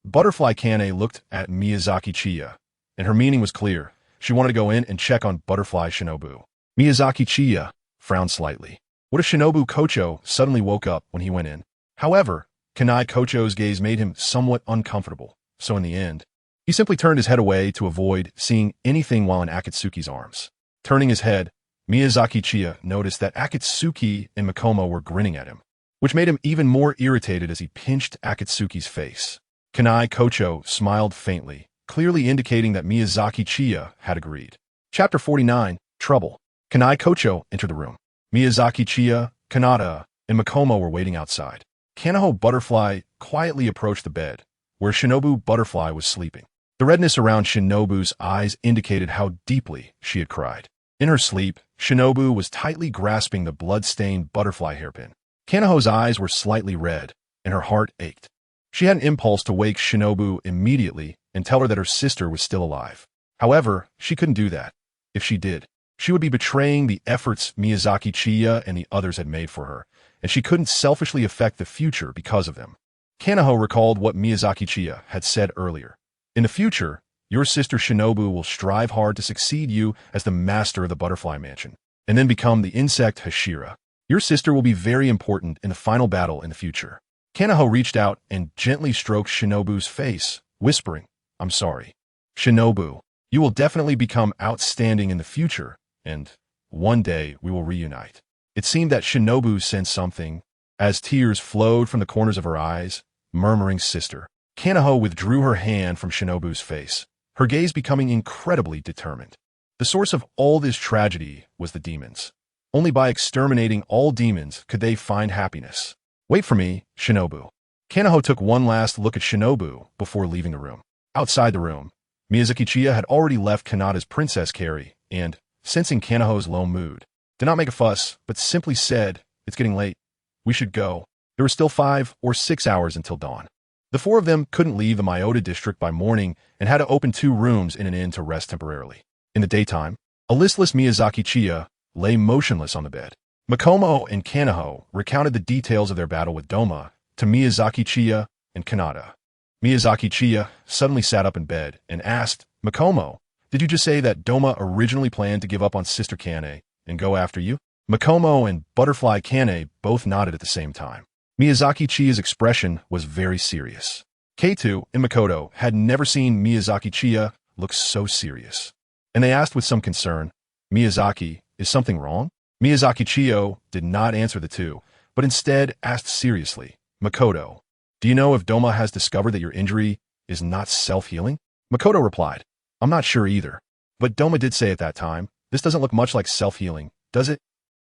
Butterfly Kane looked at Miyazaki Chiya, and her meaning was clear. She wanted to go in and check on Butterfly Shinobu. Miyazaki Chiya frowned slightly. What if Shinobu Kocho suddenly woke up when he went in? However, Kanai Kocho's gaze made him somewhat uncomfortable, so in the end, he simply turned his head away to avoid seeing anything while in Akatsuki's arms. Turning his head, Miyazaki Chiya noticed that Akatsuki and Makomo were grinning at him, which made him even more irritated as he pinched Akatsuki's face. Kanai Kocho smiled faintly, clearly indicating that Miyazaki Chiya had agreed. Chapter 49, Trouble. Kanai Kocho entered the room. Miyazaki Chiya, Kanata, and Makomo were waiting outside. Kanoho Butterfly quietly approached the bed, where Shinobu Butterfly was sleeping. The redness around Shinobu's eyes indicated how deeply she had cried. In her sleep, Shinobu was tightly grasping the blood-stained butterfly hairpin. Kanoho's eyes were slightly red, and her heart ached. She had an impulse to wake Shinobu immediately and tell her that her sister was still alive. However, she couldn't do that. If she did, she would be betraying the efforts Miyazaki Chiya and the others had made for her, and she couldn't selfishly affect the future because of them. Kanoho recalled what Miyazaki Chiya had said earlier. In the future, your sister Shinobu will strive hard to succeed you as the master of the Butterfly Mansion, and then become the insect Hashira. Your sister will be very important in the final battle in the future. Kanoho reached out and gently stroked Shinobu's face, whispering, "I'm sorry. Shinobu, you will definitely become outstanding in the future, and one day we will reunite." It seemed that Shinobu sensed something, as tears flowed from the corners of her eyes, murmuring "sister." Kanoho withdrew her hand from Shinobu's face, her gaze becoming incredibly determined. The source of all this tragedy was the demons. Only by exterminating all demons could they find happiness. "Wait for me, Shinobu." Kanoho took one last look at Shinobu before leaving the room. Outside the room, Miyazaki Chiya had already left Kanata's Princess Carry and, sensing Kanoho's low mood, did not make a fuss, but simply said, "It's getting late. We should go." There were still 5 or 6 hours until dawn. The 4 of them couldn't leave the Myota district by morning and had to open 2 rooms in an inn to rest temporarily. In the daytime, a listless Miyazaki Chiya lay motionless on the bed. Makomo and Kanoho recounted the details of their battle with Doma to Miyazaki Chiya and Kanata. Miyazaki Chiya suddenly sat up in bed and asked, "Makomo, did you just say that Doma originally planned to give up on Sister Kane and go after you?" Makomo and Butterfly Kane both nodded at the same time. Miyazaki Chiya's expression was very serious. K2 and Makoto had never seen Miyazaki Chiya look so serious, and they asked with some concern, "Miyazaki, is something wrong?" Miyazaki Chiyo did not answer the two, but instead asked seriously, "Makoto, do you know if Doma has discovered that your injury is not self-healing?" Makoto replied, "I'm not sure either, but Doma did say at that time, this doesn't look much like self-healing, does it?"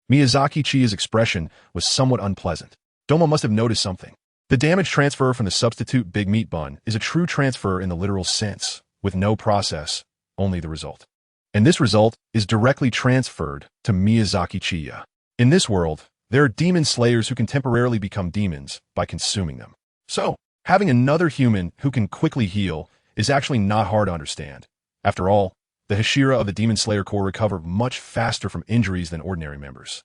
Miyazaki Chiya's expression was somewhat unpleasant. Doma must have noticed something. The damage transfer from the substitute Big Meat Bun is a true transfer in the literal sense, with no process, only the result. And this result is directly transferred to Miyazaki Chiya. In this world, there are demon slayers who can temporarily become demons by consuming them. So, having another human who can quickly heal is actually not hard to understand. After all, the Hashira of the Demon Slayer Corps recover much faster from injuries than ordinary members.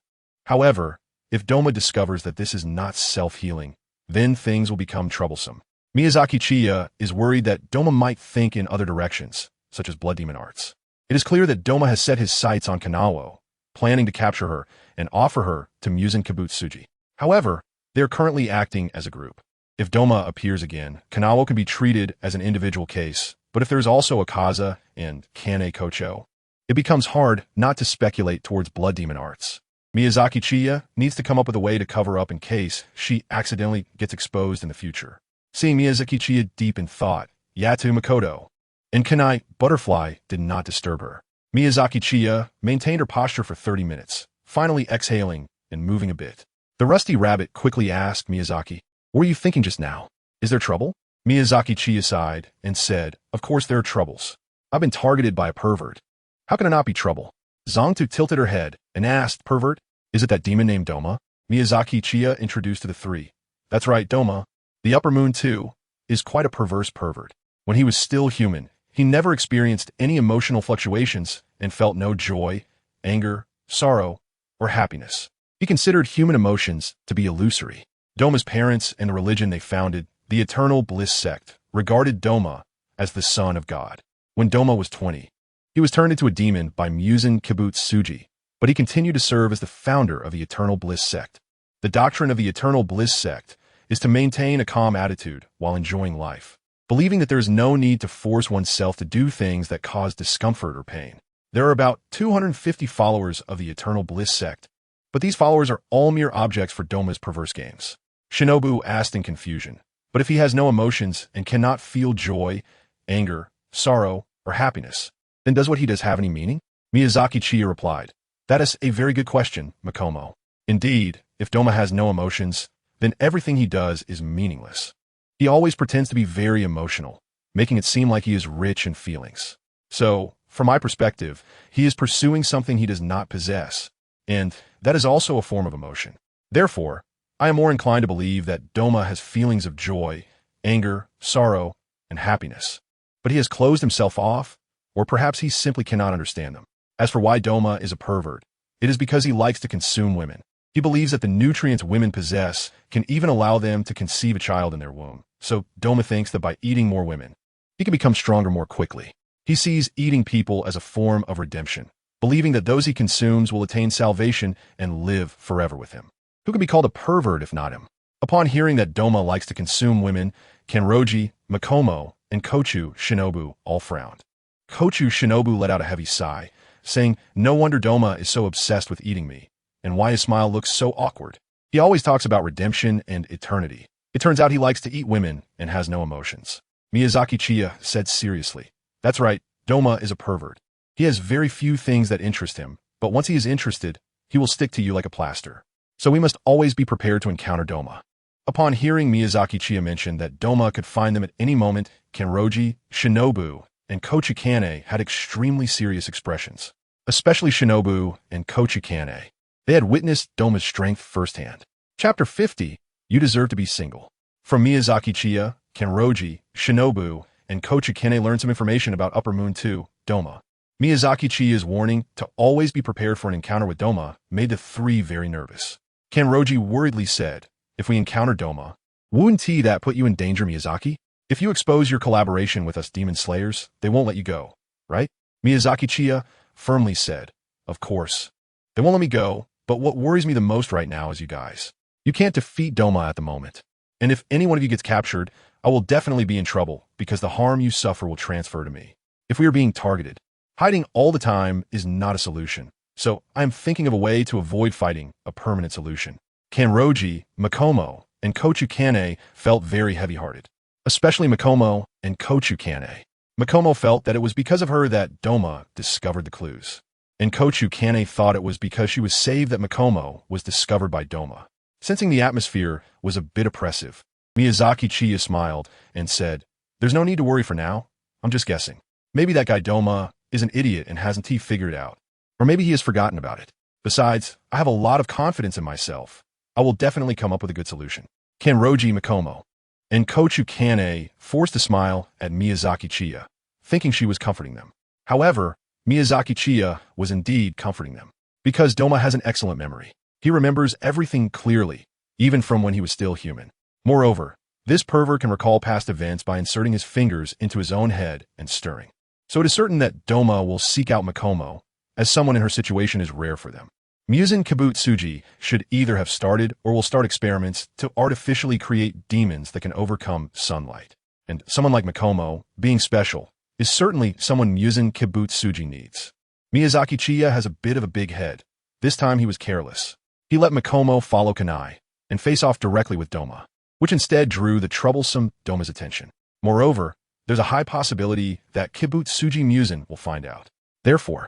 However, if Doma discovers that this is not self-healing, then things will become troublesome. Miyazaki Chiya is worried that Doma might think in other directions, such as blood demon arts. It is clear that Doma has set his sights on Kanawo, planning to capture her and offer her to Muzan Kibutsuji. However, they are currently acting as a group. If Doma appears again, Kanawo can be treated as an individual case, but if there's also Akaza and Kane Kocho, it becomes hard not to speculate towards blood demon arts. Miyazaki Chiya needs to come up with a way to cover up in case she accidentally gets exposed in the future. Seeing Miyazaki Chiya deep in thought, Yatu Makoto and Kanai Butterfly did not disturb her. Miyazaki Chiya maintained her posture for 30 minutes, finally exhaling and moving a bit. The rusty rabbit quickly asked Miyazaki, "What were you thinking just now? Is there trouble?" Miyazaki Chiya sighed and said, "Of course there are troubles. I've been targeted by a pervert. How can it not be trouble?" Zongtu tilted her head and asked, "Pervert? Is it that demon named Doma?" Miyazaki Chiya introduced to the three. "That's right, Doma. The upper moon, too, is quite a perverse pervert. When he was still human, he never experienced any emotional fluctuations and felt no joy, anger, sorrow, or happiness. He considered human emotions to be illusory. Doma's parents and the religion they founded, the Eternal Bliss Sect, regarded Doma as the son of God. When Doma was 20, he was turned into a demon by Muzan Kibutsuji, but he continued to serve as the founder of the Eternal Bliss Sect. The doctrine of the Eternal Bliss Sect is to maintain a calm attitude while enjoying life, believing that there is no need to force oneself to do things that cause discomfort or pain. There are about 250 followers of the Eternal Bliss Sect, but these followers are all mere objects for Doma's perverse games. Shinobu asked in confusion, "But if he has no emotions and cannot feel joy, anger, sorrow, or happiness, then does what he does have any meaning?" Miyazaki Chiya replied, "That is a very good question, Makomo. Indeed, if Doma has no emotions, then everything he does is meaningless. He always pretends to be very emotional, making it seem like he is rich in feelings. So, from my perspective, he is pursuing something he does not possess, and that is also a form of emotion. Therefore, I am more inclined to believe that Doma has feelings of joy, anger, sorrow, and happiness. But he has closed himself off, or perhaps he simply cannot understand them. As for why Doma is a pervert, it is because he likes to consume women. He believes that the nutrients women possess can even allow them to conceive a child in their womb. So Doma thinks that by eating more women, he can become stronger more quickly. He sees eating people as a form of redemption, believing that those he consumes will attain salvation and live forever with him. Who can be called a pervert if not him? Upon hearing that Doma likes to consume women, Kanroji, Makomo, and Kochu Shinobu all frowned. Kochu Shinobu let out a heavy sigh, saying, "No wonder Doma is so obsessed with eating me, and why his smile looks so awkward. He always talks about redemption and eternity. It turns out he likes to eat women and has no emotions." Miyazaki Chiya said seriously, "That's right, Doma is a pervert. He has very few things that interest him, but once he is interested, he will stick to you like a plaster. So we must always be prepared to encounter Doma." Upon hearing Miyazaki Chiya mention that Doma could find them at any moment, Kanroji, Shinobu, and Kochikane had extremely serious expressions, especially Shinobu and Kochikane. They had witnessed Doma's strength firsthand. Chapter 50, You Deserve to be Single. From Miyazaki Chiya, Kanroji, Shinobu, and Kochikane learned some information about Upper Moon 2, Doma. Miyazaki Chiya's warning to always be prepared for an encounter with Doma made the three very nervous. Kanroji worriedly said, "If we encounter Doma, wouldn't that put you in danger, Miyazaki? If you expose your collaboration with us demon slayers, they won't let you go, right?" Miyazaki Chiya firmly said, "Of course. They won't let me go, but what worries me the most right now is you guys. You can't defeat Doma at the moment. And if any one of you gets captured, I will definitely be in trouble because the harm you suffer will transfer to me. If we are being targeted, hiding all the time is not a solution. So I am thinking of a way to avoid fighting, a permanent solution." Kanroji, Makomo, and Kochukane felt very heavy-hearted, especially Makomo and Kochukane. Makomo felt that it was because of her that Doma discovered the clues, and Kochukane thought it was because she was saved that Makomo was discovered by Doma. Sensing the atmosphere was a bit oppressive, Miyazaki Chiya smiled and said, "There's no need to worry for now. I'm just guessing. Maybe that guy Doma is an idiot and hasn't he figured it out. Or maybe he has forgotten about it. Besides, I have a lot of confidence in myself. I will definitely come up with a good solution." Kanroji, Makomo, and Kochukane forced a smile at Miyazaki Chiya, thinking she was comforting them. However, Miyazaki Chiya was indeed comforting them, because Doma has an excellent memory. He remembers everything clearly, even from when he was still human. Moreover, This pervert can recall past events by inserting his fingers into his own head and stirring. So it is certain that Doma will seek out Makomo, as someone in her situation is rare for them. Muzan Kibutsuji should either have started or will start experiments to artificially create demons that can overcome sunlight. And someone like Makomo, being special, is certainly someone Muzan Kibutsuji needs. Miyazaki Chiya has a bit of a big head. This time he was careless. He let Makomo follow Kanai and face off directly with Doma, which instead drew the troublesome Doma's attention. Moreover, there's a high possibility that Kibutsuji Muzan will find out. Therefore,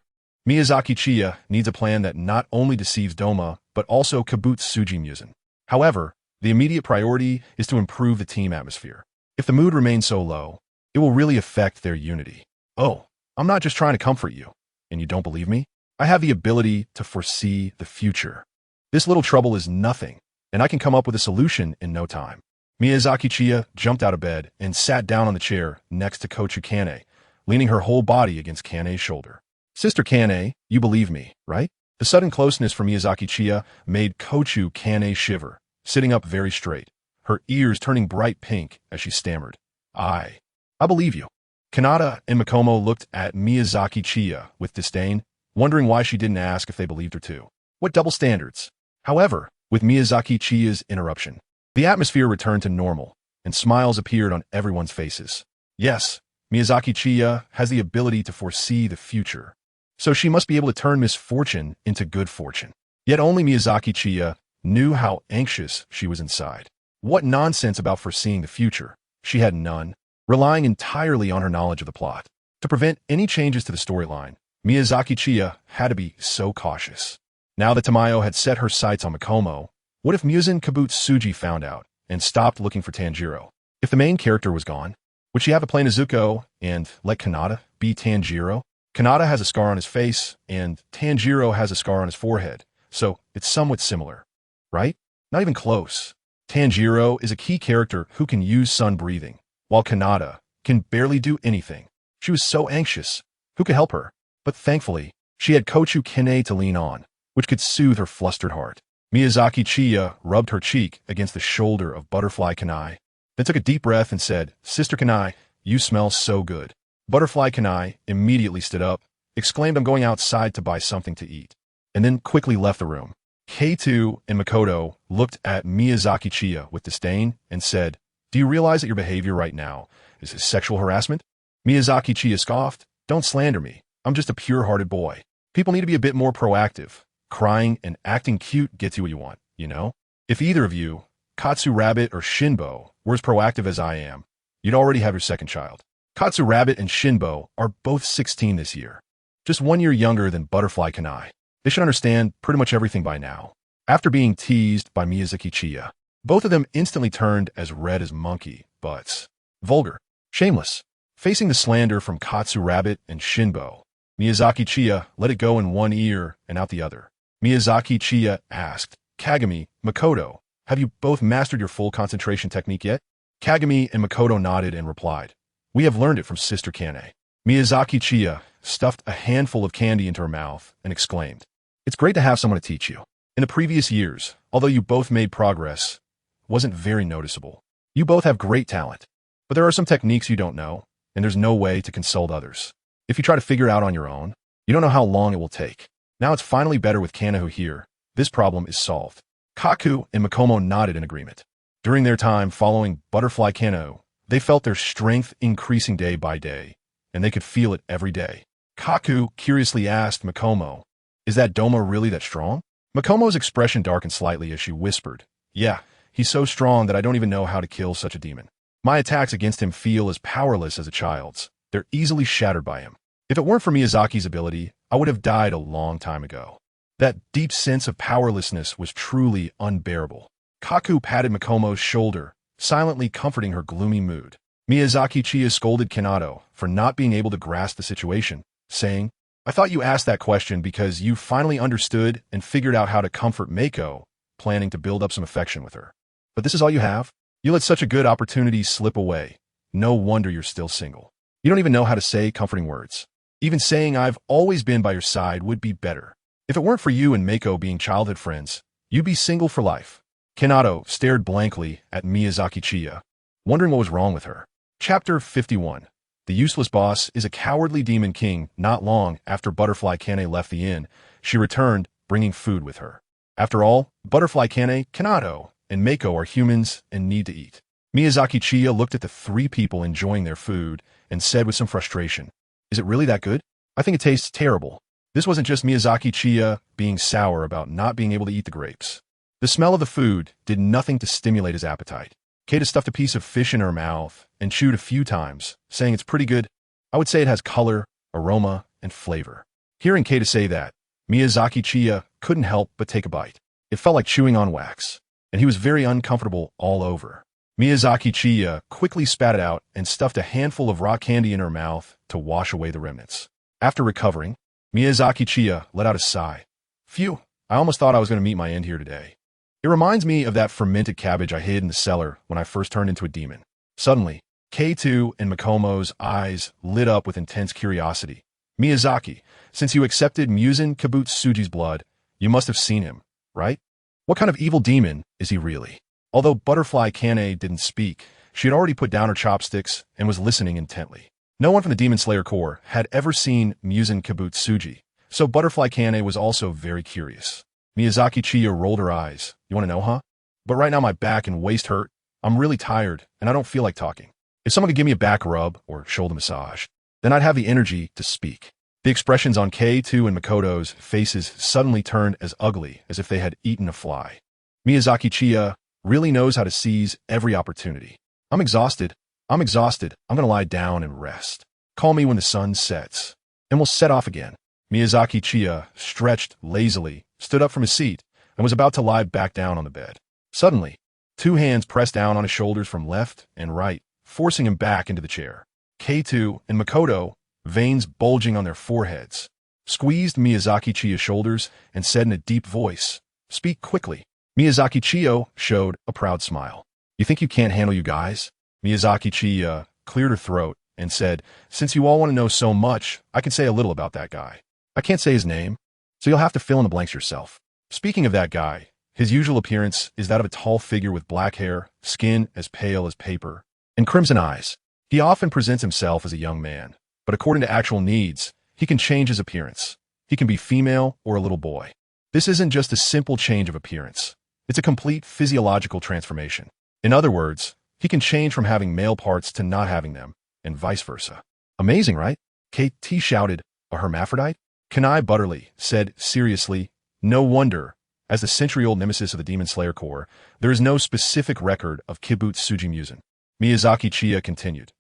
Miyazaki Chiya needs a plan that not only deceives Doma, but also Kibutsuji Muzan. However, the immediate priority is to improve the team atmosphere. If the mood remains so low, it will really affect their unity. Oh, I'm not just trying to comfort you, and you don't believe me? I have the ability to foresee the future. This little trouble is nothing, and I can come up with a solution in no time. Miyazaki Chiya jumped out of bed and sat down on the chair next to Kochu Kane, leaning her whole body against Kane's shoulder. Sister Kane, you believe me, right? The sudden closeness from Miyazaki Chiya made Kochu Kane shiver, sitting up very straight, her ears turning bright pink as she stammered. I believe you. Kanata and Makomo looked at Miyazaki Chiya with disdain, wondering why she didn't ask if they believed her too. What double standards? However, with Miyazaki Chiya's interruption, the atmosphere returned to normal, and smiles appeared on everyone's faces. Yes, Miyazaki Chiya has the ability to foresee the future, so she must be able to turn misfortune into good fortune. Yet only Miyazaki Chiya knew how anxious she was inside. What nonsense about foreseeing the future? She had none, relying entirely on her knowledge of the plot. To prevent any changes to the storyline, Miyazaki Chiya had to be so cautious. Now that Tamayo had set her sights on Makomo, what if Muzan Kibutsuji found out and stopped looking for Tanjiro? If the main character was gone, would she have to play Nezuko and let Kanata be Tanjiro? Kanata has a scar on his face, and Tanjiro has a scar on his forehead, so it's somewhat similar, right? Not even close. Tanjiro is a key character who can use sun breathing, while Kanata can barely do anything. She was so anxious. Who could help her? But thankfully, she had Kochu Kine to lean on, which could soothe her flustered heart. Miyazaki Chiya rubbed her cheek against the shoulder of Butterfly Kanai, then took a deep breath and said, Sister Kanai, you smell so good. Butterfly Kanai immediately stood up, exclaimed, I'm going outside to buy something to eat, and then quickly left the room. K2 and Makoto looked at Miyazaki Chiya with disdain and said, Do you realize that your behavior right now is sexual harassment? Miyazaki Chiya scoffed, Don't slander me. I'm just a pure-hearted boy. People need to be a bit more proactive. Crying and acting cute gets you what you want, you know? If either of you, Katsu Rabbit or Shinbo, were as proactive as I am, you'd already have your second child. Katsu Rabbit and Shinbo are both 16 this year, just 1 year younger than Butterfly Kanai. They should understand pretty much everything by now. After being teased by Miyazaki Chiya, both of them instantly turned as red as monkey butts. Vulgar. Shameless. Facing the slander from Katsu Rabbit and Shinbo, Miyazaki Chiya let it go in one ear and out the other. Miyazaki Chiya asked, Kagami, Makoto, have you both mastered your full concentration technique yet? Kagami and Makoto nodded and replied, We have learned it from Sister Kane. Miyazaki Chiya stuffed a handful of candy into her mouth and exclaimed, It's great to have someone to teach you. In the previous years, although you both made progress, it wasn't very noticeable. You both have great talent, but there are some techniques you don't know, and there's no way to consult others. If you try to figure it out on your own, you don't know how long it will take. Now it's finally better with Kanahu here. This problem is solved. Kaku and Makomo nodded in agreement. During their time following Butterfly Kanahu, they felt their strength increasing day by day, and they could feel it every day. Kaku curiously asked Makomo, Is that Doma really that strong? Makomo's expression darkened slightly as she whispered, Yeah, he's so strong that I don't even know how to kill such a demon. My attacks against him feel as powerless as a child's. They're easily shattered by him. If it weren't for Miyazaki's ability, I would have died a long time ago. That deep sense of powerlessness was truly unbearable. Kaku patted Makomo's shoulder, silently comforting her gloomy mood. Miyazaki Chiya scolded Kanato for not being able to grasp the situation, saying, I thought you asked that question because you finally understood and figured out how to comfort Mako, planning to build up some affection with her. But this is all you have? You let such a good opportunity slip away. No wonder you're still single. You don't even know how to say comforting words. Even saying I've always been by your side would be better. If it weren't for you and Mako being childhood friends, you'd be single for life. Kanato stared blankly at Miyazaki Chiya, wondering what was wrong with her. Chapter 51. The useless boss is a cowardly demon king. Not long after Butterfly Kane left the inn, she returned, bringing food with her. After all, Butterfly Kane, Kanado, and Mako are humans and need to eat. Miyazaki Chiya looked at the three people enjoying their food and said with some frustration, "Is it really that good? I think it tastes terrible." This wasn't just Miyazaki Chiya being sour about not being able to eat the grapes. The smell of the food did nothing to stimulate his appetite. Kata stuffed a piece of fish in her mouth and chewed a few times, saying it's pretty good. I would say it has color, aroma, and flavor. Hearing Kata say that, Miyazaki Chiya couldn't help but take a bite. It felt like chewing on wax, and he was very uncomfortable all over. Miyazaki Chiya quickly spat it out and stuffed a handful of raw candy in her mouth to wash away the remnants. After recovering, Miyazaki Chiya let out a sigh. Phew, I almost thought I was going to meet my end here today. It reminds me of that fermented cabbage I hid in the cellar when I first turned into a demon. Suddenly, K2 and Makomo's eyes lit up with intense curiosity. Miyazaki, since you accepted Muzan Kibutsuji's blood, you must have seen him, right? What kind of evil demon is he really? Although Butterfly Kane didn't speak, she had already put down her chopsticks and was listening intently. No one from the Demon Slayer Corps had ever seen Muzan Kibutsuji, so Butterfly Kane was also very curious. Miyazaki Chiya rolled her eyes. You want to know, huh? But right now my back and waist hurt. I'm really tired, and I don't feel like talking. If someone could give me a back rub or shoulder massage, then I'd have the energy to speak. The expressions on K2 and Makoto's faces suddenly turned as ugly as if they had eaten a fly. Miyazaki Chiya really knows how to seize every opportunity. I'm exhausted. I'm going to lie down and rest. Call me when the sun sets. And we'll set off again. Miyazaki Chiya stretched lazily, stood up from his seat, and was about to lie back down on the bed. Suddenly, two hands pressed down on his shoulders from left and right, forcing him back into the chair. K2 and Makoto, veins bulging on their foreheads, squeezed Miyazaki Chiya's shoulders and said in a deep voice, "Speak quickly." Miyazaki Chiya showed a proud smile. "You think you can't handle you guys?" Miyazaki Chiya cleared her throat and said, "Since you all want to know so much, I can say a little about that guy. I can't say his name, so you'll have to fill in the blanks yourself. Speaking of that guy, his usual appearance is that of a tall figure with black hair, skin as pale as paper, and crimson eyes. He often presents himself as a young man, but according to actual needs, he can change his appearance. He can be female or a little boy. This isn't just a simple change of appearance. It's a complete physiological transformation. In other words, he can change from having male parts to not having them, and vice versa. Amazing, right? KT shouted, "A hermaphrodite?" Kanai Butterly said seriously, "No wonder. As the century-old nemesis of the Demon Slayer Corps, there is no specific record of Kibutsuji Muzan." Miyazaki Chiya continued,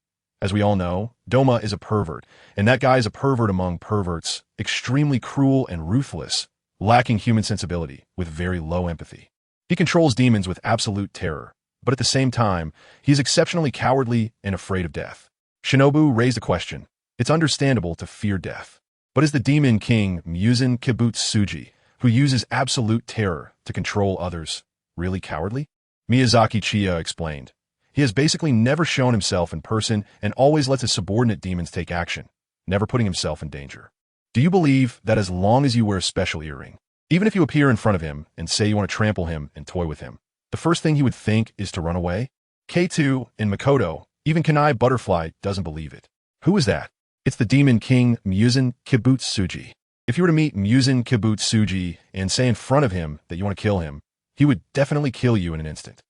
"As we all know, Doma is a pervert, and that guy is a pervert among perverts, extremely cruel and ruthless, lacking human sensibility, with very low empathy. He controls demons with absolute terror, but at the same time, he is exceptionally cowardly and afraid of death." Shinobu raised a question. It's understandable to fear death. But is the demon king Muzan Kibutsuji, who uses absolute terror to control others, really cowardly? Miyazaki Chiya explained. He has basically never shown himself in person and always lets his subordinate demons take action, never putting himself in danger. Do you believe that as long as you wear a special earring, even if you appear in front of him and say you want to trample him and toy with him, the first thing he would think is to run away? K2 and Makoto, even Kanai Butterfly doesn't believe it. Who is that? It's the demon king Muzan Kibutsuji. If you were to meet Muzan Kibutsuji and say in front of him that you want to kill him, he would definitely kill you in an instant.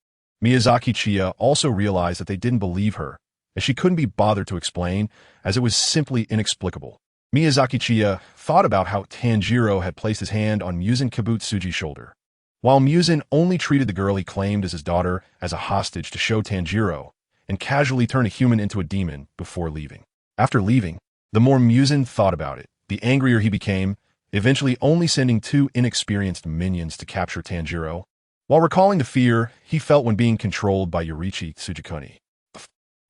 Miyazaki Chiya also realized that they didn't believe her, as she couldn't be bothered to explain, as it was simply inexplicable. Miyazaki Chiya thought about how Tanjiro had placed his hand on Muzan Kibutsuji's shoulder. While Muzan only treated the girl he claimed as his daughter as a hostage to show Tanjiro, and casually turned a human into a demon before leaving. After leaving, the more Muzan thought about it, the angrier he became, eventually only sending two inexperienced minions to capture Tanjiro, while recalling the fear he felt when being controlled by Yorichi Tsugikuni.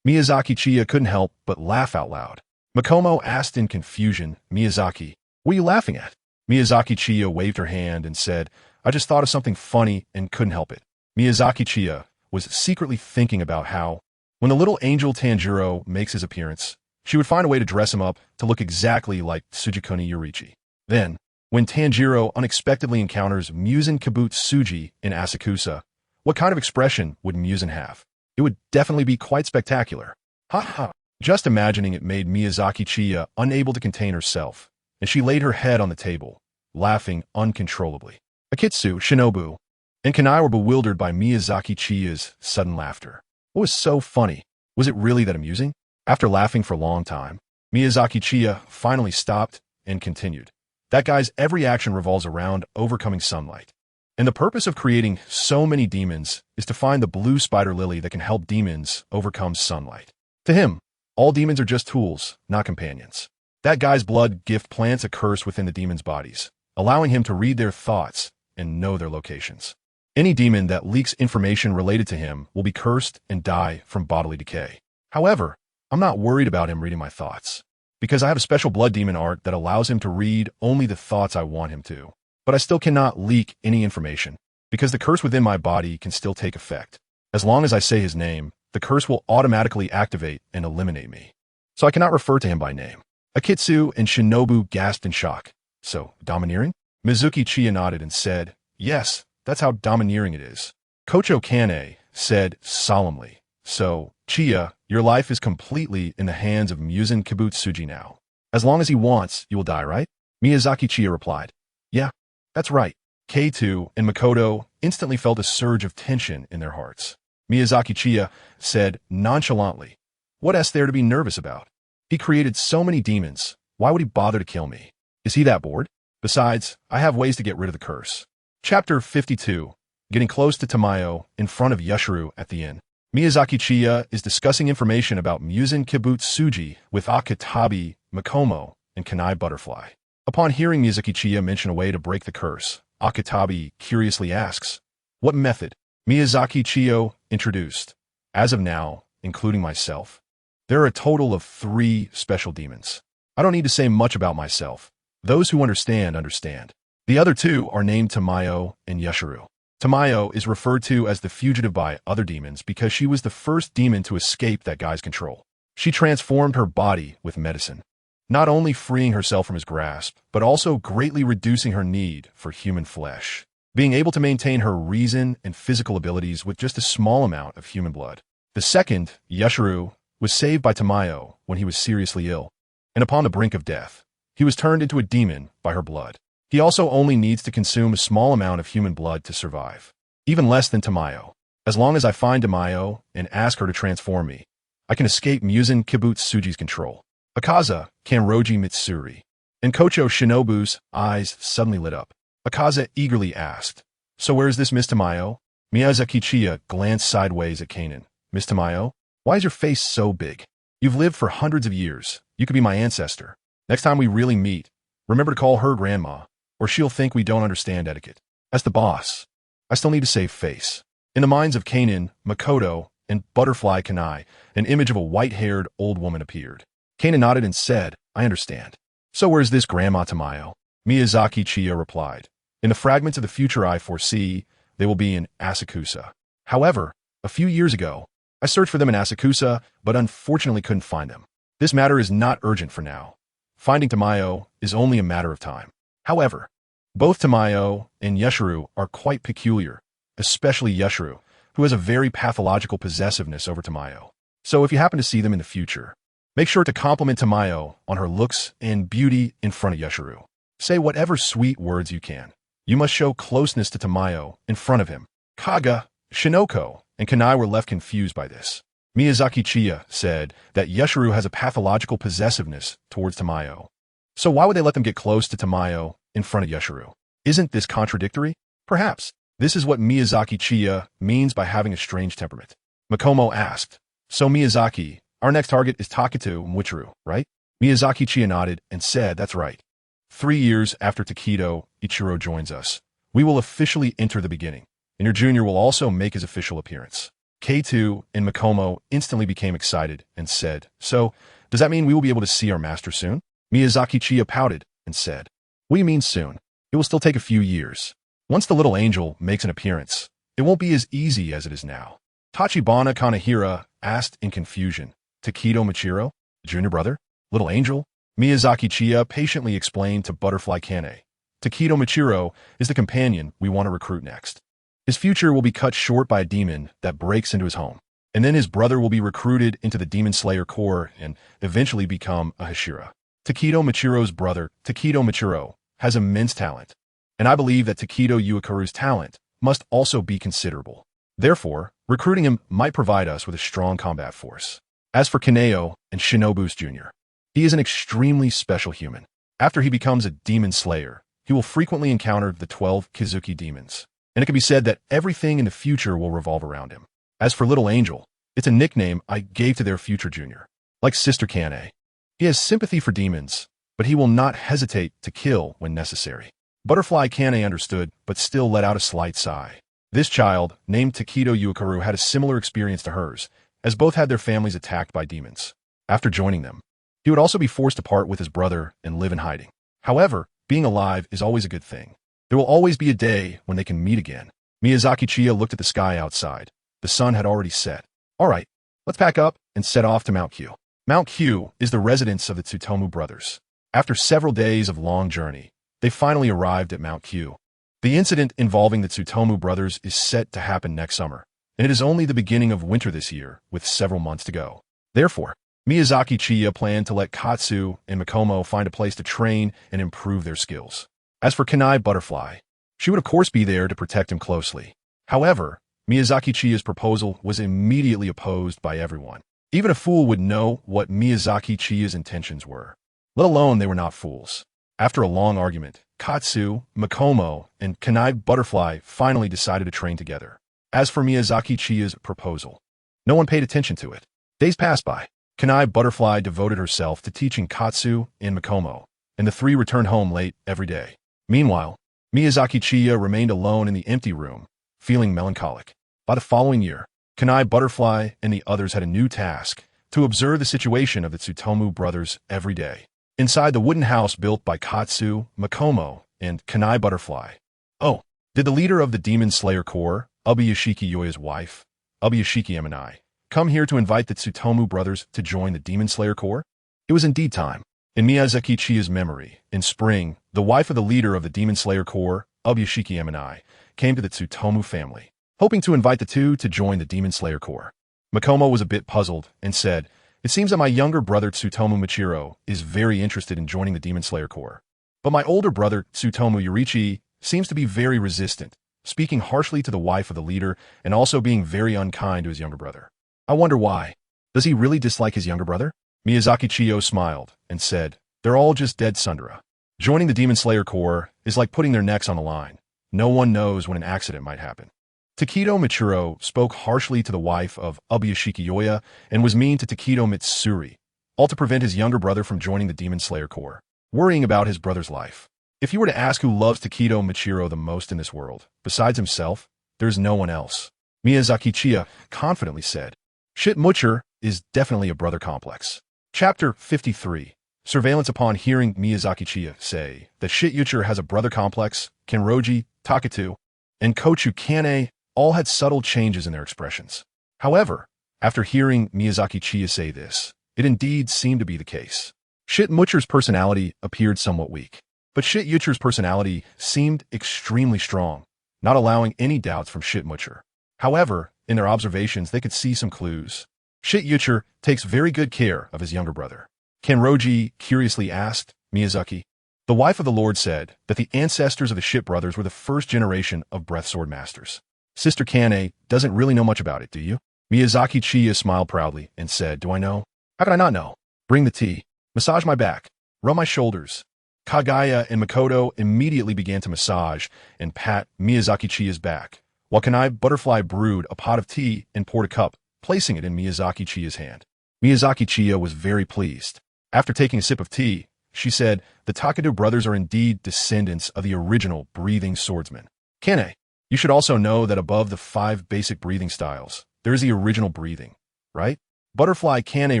Miyazaki Chiya couldn't help but laugh out loud. Makomo asked in confusion, "Miyazaki, what are you laughing at?" Miyazaki Chiya waved her hand and said, "I just thought of something funny and couldn't help it." Miyazaki Chiya was secretly thinking about how, when the little angel Tanjiro makes his appearance, she would find a way to dress him up to look exactly like Tsugikuni Yorichi. Then, when Tanjiro unexpectedly encounters Muzan Kibutsuji in Asakusa, what kind of expression would Muzan have? it would definitely be quite spectacular. Ha ha. Just imagining it made Miyazaki Chiya unable to contain herself, and she laid her head on the table, laughing uncontrollably. Akitsu, Shinobu, and Kanai were bewildered by Miyazaki Chiya's sudden laughter. What was so funny? Was it really that amusing? After laughing for a long time, Miyazaki Chiya finally stopped and continued. That guy's every action revolves around overcoming sunlight. And the purpose of creating so many demons is to find the blue spider lily that can help demons overcome sunlight. To him, all demons are just tools, not companions. That guy's blood gift plants a curse within the demons' bodies, allowing him to read their thoughts and know their locations. Any demon that leaks information related to him will be cursed and die from bodily decay. However, I'm not worried about him reading my thoughts, because I have a special blood demon art that allows him to read only the thoughts I want him to. But I still cannot leak any information, because the curse within my body can still take effect. As long as I say his name, the curse will automatically activate and eliminate me. So I cannot refer to him by name. Akitsu and Shinobu gasped in shock. So, domineering? Mizuki Chiya nodded and said, yes, that's how domineering it is. Kocho Kane said solemnly, so, Chiya, your life is completely in the hands of Muzan Kibutsuji now. As long as he wants, you will die, right? Miyazaki Chiya replied, yeah, that's right. K2 and Makoto instantly felt a surge of tension in their hearts. Miyazaki Chiya said nonchalantly, what is there to be nervous about? He created so many demons, why would he bother to kill me? Is he that bored? Besides, I have ways to get rid of the curse. Chapter 52. Getting close to Tamayo in front of Yashiro at the inn. Miyazaki Chiya is discussing information about Muzan Kibutsuji with Akatabi, Makomo, and Kanai Butterfly. Upon hearing Miyazaki Chiya mention a way to break the curse, Akatabi curiously asks, what method? Miyazaki Chiya introduced. As of now, including myself, there are a total of 3 special demons. I don't need to say much about myself. Those who understand, understand. The other 2 are named Tamayo and Yashiro. Tamayo is referred to as the fugitive by other demons because she was the first demon to escape that guy's control. She transformed her body with medicine, not only freeing herself from his grasp, but also greatly reducing her need for human flesh, being able to maintain her reason and physical abilities with just a small amount of human blood. The second, Yashiro, was saved by Tamayo when he was seriously ill, and upon the brink of death, he was turned into a demon by her blood. He also only needs to consume a small amount of human blood to survive, even less than Tamayo. As long as I find Tamayo and ask her to transform me, I can escape Muzan Kibutsuji's control. Akaza, Kanroji Mitsuri, and Kocho Shinobu's eyes suddenly lit up. Akaza eagerly asked, so where is this Miss Tamayo? Miyazaki Chiya glanced sideways at Kanan. Miss Tamayo, why is your face so big? You've lived for hundreds of years. You could be my ancestor. Next time we really meet, remember to call her grandma, or she'll think we don't understand etiquette. As the boss, I still need to save face. In the minds of Kanan, Makoto, and Butterfly Kanai, an image of a white-haired old woman appeared. Kanan nodded and said, I understand. So where's this Grandma Tamayo? Miyazaki Chiya replied, in the fragments of the future I foresee, they will be in Asakusa. However, a few years ago, I searched for them in Asakusa, but unfortunately couldn't find them. This matter is not urgent for now. Finding Tamayo is only a matter of time. However, both Tamayo and Yashiro are quite peculiar, especially Yashiro, who has a very pathological possessiveness over Tamayo. So if you happen to see them in the future, make sure to compliment Tamayo on her looks and beauty in front of Yashiro. Say whatever sweet words you can. You must show closeness to Tamayo in front of him. Kaga, Shinoko, and Kanai were left confused by this. Miyazaki Chiya said that Yashiro has a pathological possessiveness towards Tamayo. So why would they let them get close to Tamayo in front of Yashiro? Isn't this contradictory? Perhaps. This is what Miyazaki Chiya means by having a strange temperament. Makomo asked, so Miyazaki, our next target is Taketo Mwichiru, right? Miyazaki Chiya nodded and said, that's right. 3 years after Taketo Ichiro joins us, we will officially enter the beginning, and your junior will also make his official appearance. K2 and Makomo instantly became excited and said, so, does that mean we will be able to see our master soon? Miyazaki Chiya pouted and said, what do you mean soon? It will still take a few years. Once the little angel makes an appearance, it won't be as easy as it is now. Tachibana Kanehira asked in confusion, Taketo Michiro, junior brother? Little angel? Miyazaki Chiya patiently explained to Butterfly Kane, Taketo Michiro is the companion we want to recruit next. His future will be cut short by a demon that breaks into his home. And then his brother will be recruited into the Demon Slayer Corps and eventually become a Hashira. Takedo Michiro's brother, Takedo Michiro, has immense talent, and I believe that Takedo Yuikaru's talent must also be considerable. Therefore, recruiting him might provide us with a strong combat force. As for Kaneo and Shinobu's Jr., he is an extremely special human. After he becomes a demon slayer, he will frequently encounter the 12 Kizuki demons, and it can be said that everything in the future will revolve around him. As for Little Angel, it's a nickname I gave to their future junior. Like Sister Kane, he has sympathy for demons, but he will not hesitate to kill when necessary. Butterfly Kane understood, but still let out a slight sigh. This child, named Takedo Yuikaru, had a similar experience to hers, as both had their families attacked by demons. After joining them, he would also be forced to part with his brother and live in hiding. However, being alive is always a good thing. There will always be a day when they can meet again. Miyazaki Chiya looked at the sky outside. The sun had already set. All right, let's pack up and set off to Mount Q. Mount Q is the residence of the Tsutomu brothers. After several days of long journey, they finally arrived at Mount Q. The incident involving the Tsutomu brothers is set to happen next summer, and it is only the beginning of winter this year, with several months to go. Therefore, Miyazaki Chiya planned to let Katsu and Makomo find a place to train and improve their skills. As for Kanai Butterfly, she would of course be there to protect him closely. However, Miyazaki Chiya's proposal was immediately opposed by everyone. Even a fool would know what Miyazaki Chiya's intentions were, let alone they were not fools. After a long argument, Katsu, Makomo, and Kanai Butterfly finally decided to train together. As for Miyazaki Chiya's proposal, no one paid attention to it. Days passed by. Kanai Butterfly devoted herself to teaching Katsu and Makomo, and the three returned home late every day. Meanwhile, Miyazaki Chiya remained alone in the empty room, feeling melancholic. By the following year, Kanai Butterfly and the others had a new task: to observe the situation of the Tsutomu brothers every day. Inside the wooden house built by Katsu, Makomo, and Kanai Butterfly. Oh, did the leader of the Demon Slayer Corps, Ubuyashiki Yoya's wife, Ubuyashiki Emanai, come here to invite the Tsutomu brothers to join the Demon Slayer Corps? It was indeed time. In Miyazaki Chiya's memory, in spring, the wife of the leader of the Demon Slayer Corps, Ubuyashiki Emanai, came to the Tsutomu family, hoping to invite the two to join the Demon Slayer Corps. Makomo was a bit puzzled and said, "It seems that my younger brother Tsutomu Michiro is very interested in joining the Demon Slayer Corps. But my older brother Tsutomu Yurichi seems to be very resistant, speaking harshly to the wife of the leader and also being very unkind to his younger brother. I wonder why. Does he really dislike his younger brother?" Miyazaki Chiyo smiled and said, "They're all just dead Sundara. Joining the Demon Slayer Corps is like putting their necks on the line. No one knows when an accident might happen." Takedo Michiro spoke harshly to the wife of Ubuyashiki Yoya and was mean to Takedo Mitsuri, all to prevent his younger brother from joining the Demon Slayer Corps, worrying about his brother's life. If you were to ask who loves Takedo Michiro the most in this world, besides himself, there's no one else. Miyazaki Chiya confidently said, "Shit Mucher is definitely a brother complex." Chapter 53. Surveillance. Upon hearing Miyazaki Chiya say that Shit Yucher has a brother complex, Kenroji, Taketu, and Kochu Kane all had subtle changes in their expressions. However, after hearing Miyazaki Chiya say this, it indeed seemed to be the case. Shit Mucher's personality appeared somewhat weak, but Shit Yucher's personality seemed extremely strong, not allowing any doubts from Shit Mucher. However, in their observations they could see some clues. Shit Yucher takes very good care of his younger brother. Kenroji curiously asked Miyazaki. The wife of the Lord said that the ancestors of the Shit brothers were the first generation of breath sword masters. Sister Kane doesn't really know much about it, do you? Miyazaki Chiya smiled proudly and said, "Do I know? How could I not know? Bring the tea. Massage my back. Rub my shoulders." Kagaya and Makoto immediately began to massage and pat Miyazaki Chiya's back, while Kanai Butterfly brewed a pot of tea and poured a cup, placing it in Miyazaki Chiya's hand. Miyazaki Chiya was very pleased. After taking a sip of tea, she said, "The Takedo brothers are indeed descendants of the original breathing swordsman. Kane, you should also know that above the 5 basic breathing styles, there is the original breathing, right?" Butterfly Kane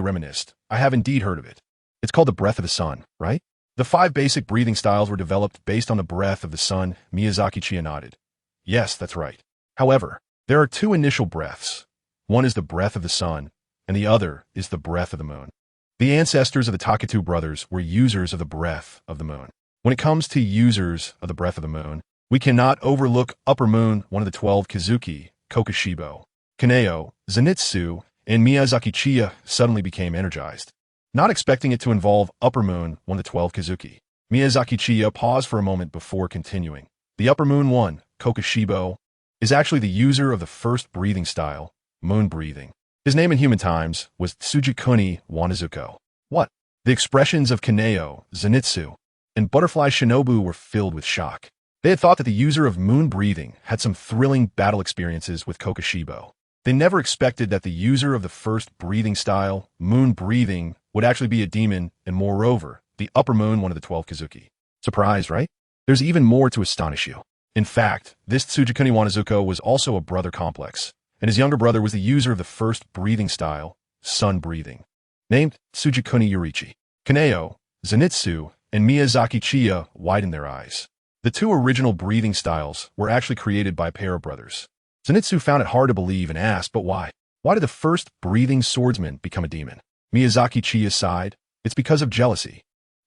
reminisced, "I have indeed heard of it. It's called the breath of the sun, right?" The 5 basic breathing styles were developed based on the breath of the sun. Miyazaki Chiya nodded. "Yes, that's right. However, there are 2 initial breaths. One is the breath of the sun, and the other is the breath of the moon. The ancestors of the Taketu brothers were users of the breath of the moon. When it comes to users of the breath of the moon, we cannot overlook Upper Moon, one of the 12 Kizuki, Kokushibo. Kaneo, Zenitsu, and Miyazaki Chiya suddenly became energized. Not expecting it to involve Upper Moon 1 to 12 Kazuki, Miyazaki Chiya paused for a moment before continuing. The Upper Moon 1, Kokoshibo, is actually the user of the first breathing style, moon breathing. His name in human times was Tsugikuni Wanazuko. What? The expressions of Kaneo, Zenitsu, and Butterfly Shinobu were filled with shock. They had thought that the user of moon breathing had some thrilling battle experiences with Kokoshibo. They never expected that the user of the first breathing style, moon breathing, would actually be a demon and, moreover, the Upper Moon 1 of the 12 Kazuki. Surprised, right? There's even more to astonish you. In fact, this Tsugikuni Wanazuko was also a brother complex, and his younger brother was the user of the first breathing style, sun breathing, named Tsugikuni Yurichi. Kaneo, Zenitsu, and Miyazaki Chiya widened their eyes. The two original breathing styles were actually created by a pair of brothers. Zenitsu found it hard to believe and asked, but why? Why did the first breathing swordsman become a demon? Miyazaki Chiya sighed. It's because of jealousy.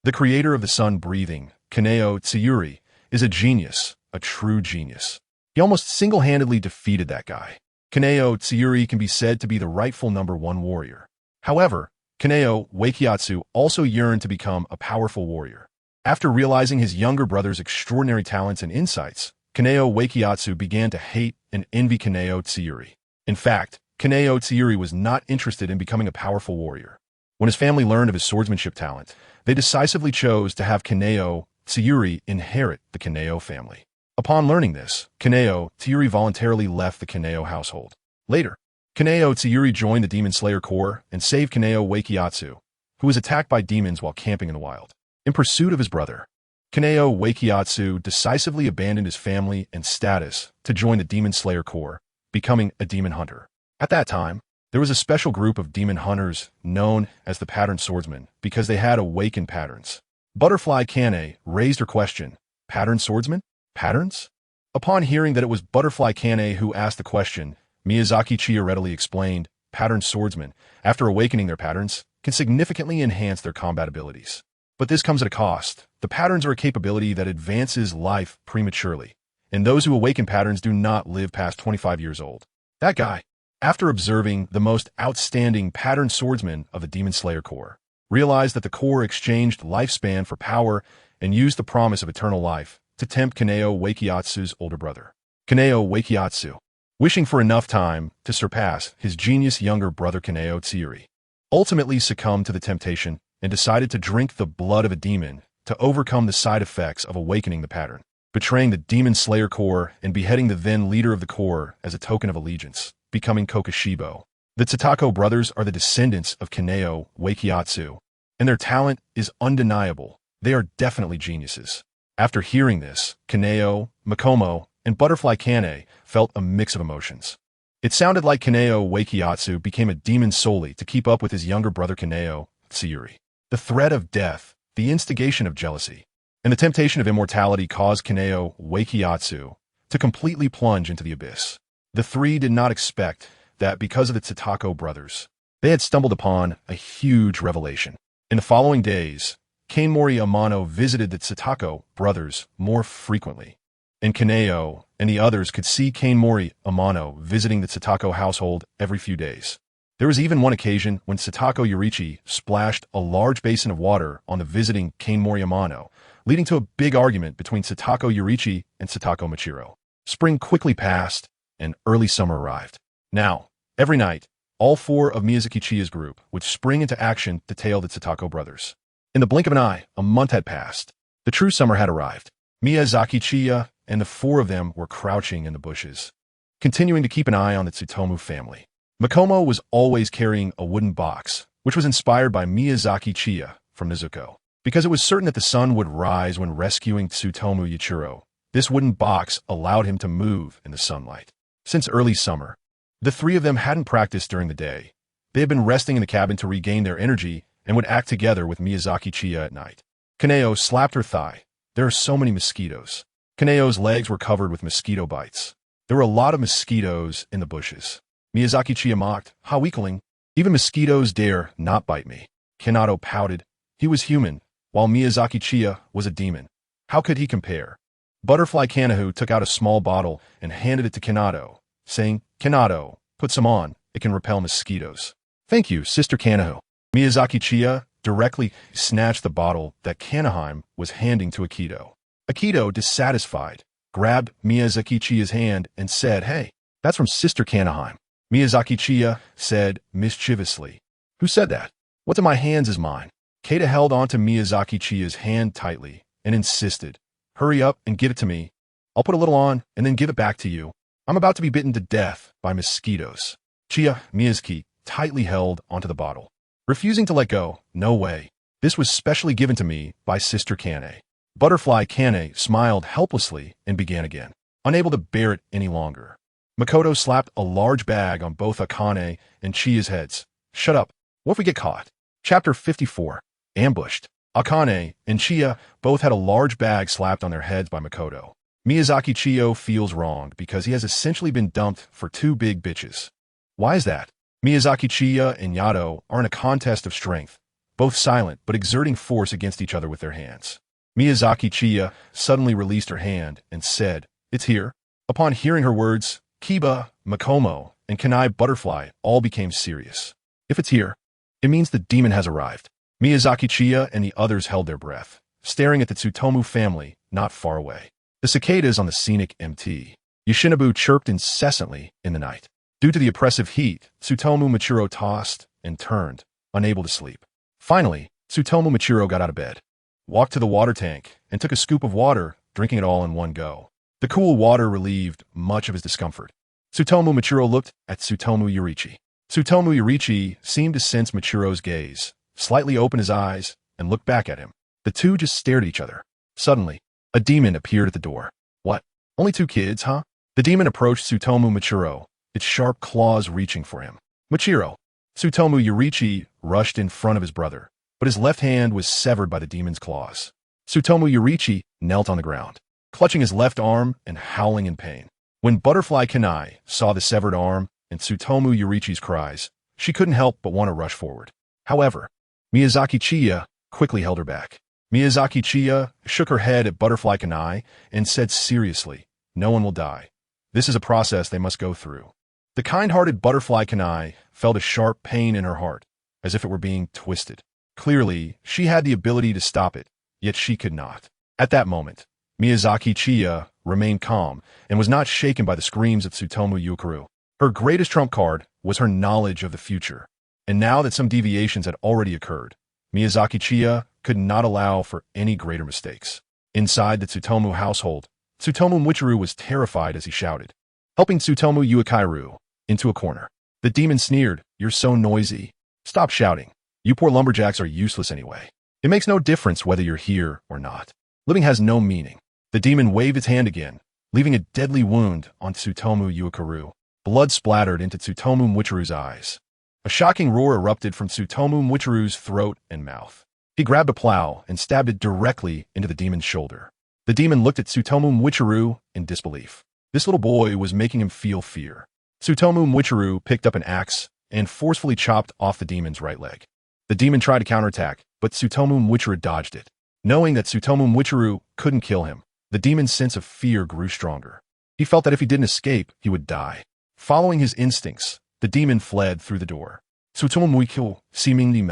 The creator of the sun breathing, Kaneo Tsuyuri, is a genius, a true genius. He almost single-handedly defeated that guy. Kaneo Tsuyuri can be said to be the rightful #1 warrior. However, Kaneo Wakiatsu also yearned to become a powerful warrior. After realizing his younger brother's extraordinary talents and insights, Kaneo Wakiatsu began to hate and envy Kaneo Tsuyuri. In fact, Kaneo Tsuyuri was not interested in becoming a powerful warrior. When his family learned of his swordsmanship talent, they decisively chose to have Kaneo Tsuyuri inherit the Kaneo family. Upon learning this, Kaneo Tsuyuri voluntarily left the Kaneo household. Later, Kaneo Tsuyuri joined the Demon Slayer Corps and saved Kaneo Wakiatsu, who was attacked by demons while camping in the wild. In pursuit of his brother, Kaneo Wakiatsu decisively abandoned his family and status to join the Demon Slayer Corps, becoming a demon hunter. At that time, there was a special group of demon hunters known as the Pattern Swordsmen because they had awakened patterns. Butterfly Kane raised her question, Pattern Swordsman? Patterns? Upon hearing that it was Butterfly Kane who asked the question, Miyazaki Chiya readily explained, Pattern Swordsmen, after awakening their patterns, can significantly enhance their combat abilities. But this comes at a cost. The patterns are a capability that advances life prematurely, and those who awaken patterns do not live past 25 years old. That guy, after observing the most outstanding Pattern Swordsman of the Demon Slayer Corps, realized that the Corps exchanged lifespan for power and used the promise of eternal life to tempt Kaneo Wakiatsu's older brother. Kaneo Wakiatsu, wishing for enough time to surpass his genius younger brother Kaneo Tsuyuri, ultimately succumbed to the temptation and decided to drink the blood of a demon to overcome the side effects of awakening the pattern, betraying the Demon Slayer Corps and beheading the then leader of the Corps as a token of allegiance, becoming Kokoshibo. The Totako brothers are the descendants of Kaneo Wakiatsu, and their talent is undeniable. They are definitely geniuses. After hearing this, Kaneo, Makomo, and Butterfly Kane felt a mix of emotions. It sounded like Kaneo Wakiatsu became a demon solely to keep up with his younger brother Kaneo Tsuyuri. The threat of death, the instigation of jealousy, and the temptation of immortality caused Kaneo Wakiatsu to completely plunge into the abyss. The three did not expect that because of the Totako brothers, they had stumbled upon a huge revelation. In the following days, Kane Mori Amano visited the Totako brothers more frequently, and Kaneo and the others could see Kane Mori Amano visiting the Totako household every few days. There was even one occasion when Satako Yurichi splashed a large basin of water on the visiting Kane Mori Amano, leading to a big argument between Satako Yurichi and Satako Machiro. Spring quickly passed, and early summer arrived. Now, every night, all four of Miyazaki Chiya's group would spring into action to tail the Satako brothers. In the blink of an eye, a month had passed. The true summer had arrived. Miyazaki Chiya and the four of them were crouching in the bushes, continuing to keep an eye on the Tsutomu family. Makomo was always carrying a wooden box, which was inspired by Miyazaki Chiya from Nezuko. Because it was certain that the sun would rise when rescuing Tsutomu Yuichiro, this wooden box allowed him to move in the sunlight. Since early summer, the three of them hadn't practiced during the day. They had been resting in the cabin to regain their energy and would act together with Miyazaki Chiya at night. Kaneo slapped her thigh. There are so many mosquitoes. Kaneo's legs were covered with mosquito bites. There were a lot of mosquitoes in the bushes. Miyazaki Chiya mocked, "How weakling! Even mosquitoes dare not bite me." Kanado pouted. He was human, while Miyazaki Chiya was a demon. How could he compare? Butterfly Kanahu took out a small bottle and handed it to Kanado, saying, "Kanado, Put some on. It can repel mosquitoes. Thank you, Sister Kanaho. Miyazaki Chiya directly snatched the bottle that Kanaheim was handing to Akito. Akito, dissatisfied, grabbed Miyazaki Chiya's hand and said, "Hey, that's from Sister Kanaheim." Miyazaki Chiya said mischievously, "Who said that? What's in my hands is mine." Keita held onto Miyazaki Chiya's hand tightly and insisted, "Hurry up and give it to me. I'll put a little on and then give it back to you. I'm about to be bitten to death by mosquitoes." Chiya Miyazaki tightly held onto the bottle, refusing to let go. "No way. This was specially given to me by Sister Kane." Butterfly Kane smiled helplessly and began again, unable to bear it any longer. Makoto slapped a large bag on both Akane and Chiya's heads. "Shut up. What if we get caught?" Chapter 54. Ambushed. Akane and Chiya both had a large bag slapped on their heads by Makoto. Miyazaki Chiyo feels wronged because he has essentially been dumped for two big bitches. Why is that? Miyazaki Chiya and Yato are in a contest of strength, both silent but exerting force against each other with their hands. Miyazaki Chiya suddenly released her hand and said, "It's here." Upon hearing her words, Kiba, Makomo, and Kanai Butterfly all became serious. If it's here, it means the demon has arrived. Miyazaki Chiya and the others held their breath, staring at the Tsutomu family not far away. The cicadas on the scenic MT Yoshinobu chirped incessantly in the night. Due to the oppressive heat, Tsutomu Michiro tossed and turned, unable to sleep. Finally, Tsutomu Michiro got out of bed, walked to the water tank, and took a scoop of water, drinking it all in one go. The cool water relieved much of his discomfort. Tsutomu Michiro looked at Tsutomu Yurichi. Tsutomu Yurichi seemed to sense Michiro's gaze, slightly opened his eyes, and looked back at him. The two just stared at each other. Suddenly, a demon appeared at the door. "What? Only two kids, huh?" The demon approached Tsutomu Michiro, its sharp claws reaching for him. "Michiro!" Tsutomu Yurichi rushed in front of his brother, but his left hand was severed by the demon's claws. Tsutomu Yurichi knelt on the ground, clutching his left arm and howling in pain. When Butterfly Kanai saw the severed arm and Tsutomu Yurichi's cries, she couldn't help but want to rush forward. However, Miyazaki Chiya quickly held her back. Miyazaki Chiya shook her head at Butterfly Kanai and said seriously, "No one will die. This is a process they must go through." The kind-hearted Butterfly Kanai felt a sharp pain in her heart, as if it were being twisted. Clearly, she had the ability to stop it, yet she could not. At that moment, Miyazaki Chiya remained calm and was not shaken by the screams of Tsutomu Yukuru. Her greatest trump card was her knowledge of the future, and now that some deviations had already occurred, Miyazaki Chiya could not allow for any greater mistakes. Inside the Tsutomu household, Tsutomu Michiru was terrified as he shouted, helping Tsutomu Yuikairu into a corner. The demon sneered, "You're so noisy. Stop shouting. You poor lumberjacks are useless anyway. It makes no difference whether you're here or not. Living has no meaning." The demon waved its hand again, leaving a deadly wound on Tsutomu Yuikaru. Blood splattered into Tsutomu Michiru's eyes. A shocking roar erupted from Tsutomu Michiru's throat and mouth. He grabbed a plow and stabbed it directly into the demon's shoulder. The demon looked at Tsutomu Michiru in disbelief. This little boy was making him feel fear. Tsutomu Michiru picked up an axe and forcefully chopped off the demon's right leg. The demon tried to counterattack, but Tsutomu Michiru dodged it. Knowing that Tsutomu Michiru couldn't kill him, the demon's sense of fear grew stronger. He felt that if he didn't escape, he would die. Following his instincts, the demon fled through the door. Tsutomu Michiru, seemingly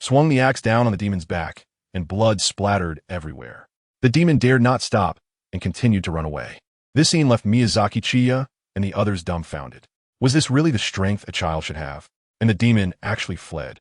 swung the axe down on the demon's back, and blood splattered everywhere. The demon dared not stop and continued to run away. This scene left Miyazaki Chiya and the others dumbfounded. Was this really the strength a child should have? And the demon actually fled.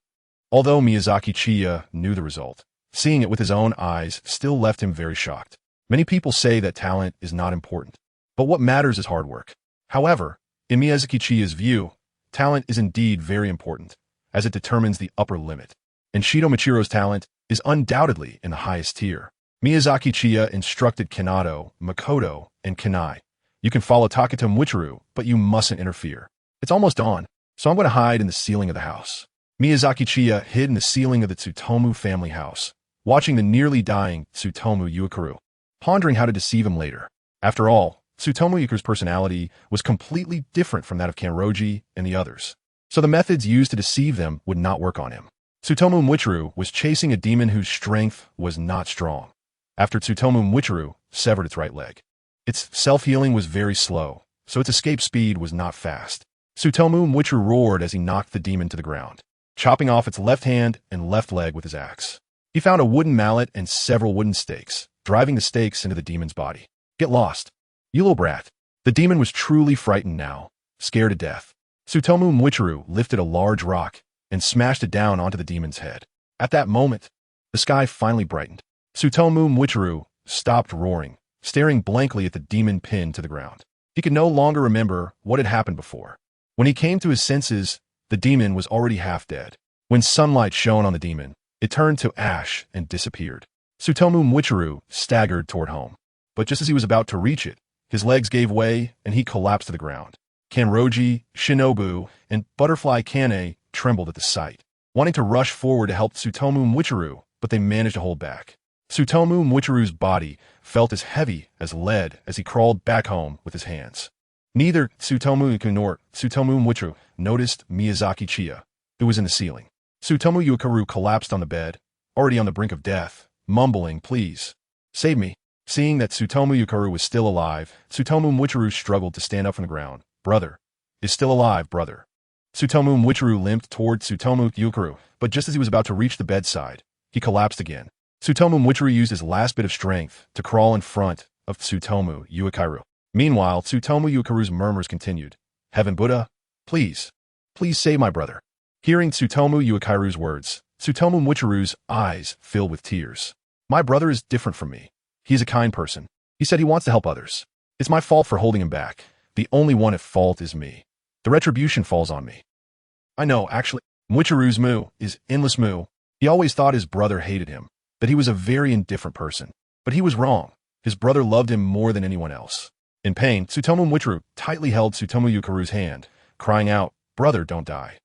Although Miyazaki Chiya knew the result, seeing it with his own eyes still left him very shocked. Many people say that talent is not important, but what matters is hard work. However, in Miyazaki Chiya's view, talent is indeed very important, as it determines the upper limit. And Shido Michiro's talent is undoubtedly in the highest tier. Miyazaki Chiya instructed Kanato, Makoto, and Kanai. "You can follow Takata Michiru, but you mustn't interfere. It's almost dawn, so I'm going to hide in the ceiling of the house." Miyazaki Chiya hid in the ceiling of the Tsutomu family house, watching the nearly dying Tsutomu Yuikaru, pondering how to deceive him later. After all, Tsutomu Yuikaru's personality was completely different from that of Kanroji and the others, so the methods used to deceive them would not work on him. Tsutomu Michiru was chasing a demon whose strength was not strong. After Tsutomu Michiru severed its right leg, its self-healing was very slow, so its escape speed was not fast. Tsutomu Mwichuru roared as he knocked the demon to the ground, chopping off its left hand and left leg with his axe. He found a wooden mallet and several wooden stakes, driving the stakes into the demon's body. Get lost, you little brat. The demon was truly frightened now, scared to death. Tsutomu Mwichuru lifted a large rock and smashed it down onto the demon's head. At that moment, the sky finally brightened. Tsutomu Mwichuru stopped roaring, staring blankly at the demon pinned to the ground. He could no longer remember what had happened before. When he came to his senses, the demon was already half dead. When sunlight shone on the demon, it turned to ash and disappeared. Tsutomu Mwichuru staggered toward home. But just as he was about to reach it, his legs gave way and he collapsed to the ground. Kanroji, Shinobu, and Butterfly Kane trembled at the sight, wanting to rush forward to help Tsutomu Mwichuru, but they managed to hold back. Tsutomu Mwichuru's body felt as heavy as lead as he crawled back home with his hands. Neither Tsutomu Yukaru nor Tsutomu Mwichuru noticed Miyazaki Chiya, who was in the ceiling. Tsutomu Yukaru collapsed on the bed, already on the brink of death, mumbling, "Please, save me." Seeing that Tsutomu Yukaru was still alive, Tsutomu Mwichuru struggled to stand up from the ground. "Brother is still alive, brother." Tsutomu Mwichuru limped toward Tsutomu Yukaru, but just as he was about to reach the bedside, he collapsed again. Tsutomu Mwichuru used his last bit of strength to crawl in front of Tsutomu Yukaru. Meanwhile, Tsutomu Yukaru's murmurs continued. "Heaven Buddha, please, please save my brother." Hearing Tsutomu Yukaru's words, Tsutomu Mwichuru's eyes filled with tears. "My brother is different from me. He is a kind person. He said he wants to help others. It's my fault for holding him back. The only one at fault is me. The retribution falls on me." "I know, actually." Mwichuru's moo is endless moo. He always thought his brother hated him, that he was a very indifferent person. But he was wrong. His brother loved him more than anyone else. In pain, Tsutomu Mwichuru tightly held Tsutomu Yukaru's hand, crying out, "Brother, don't die.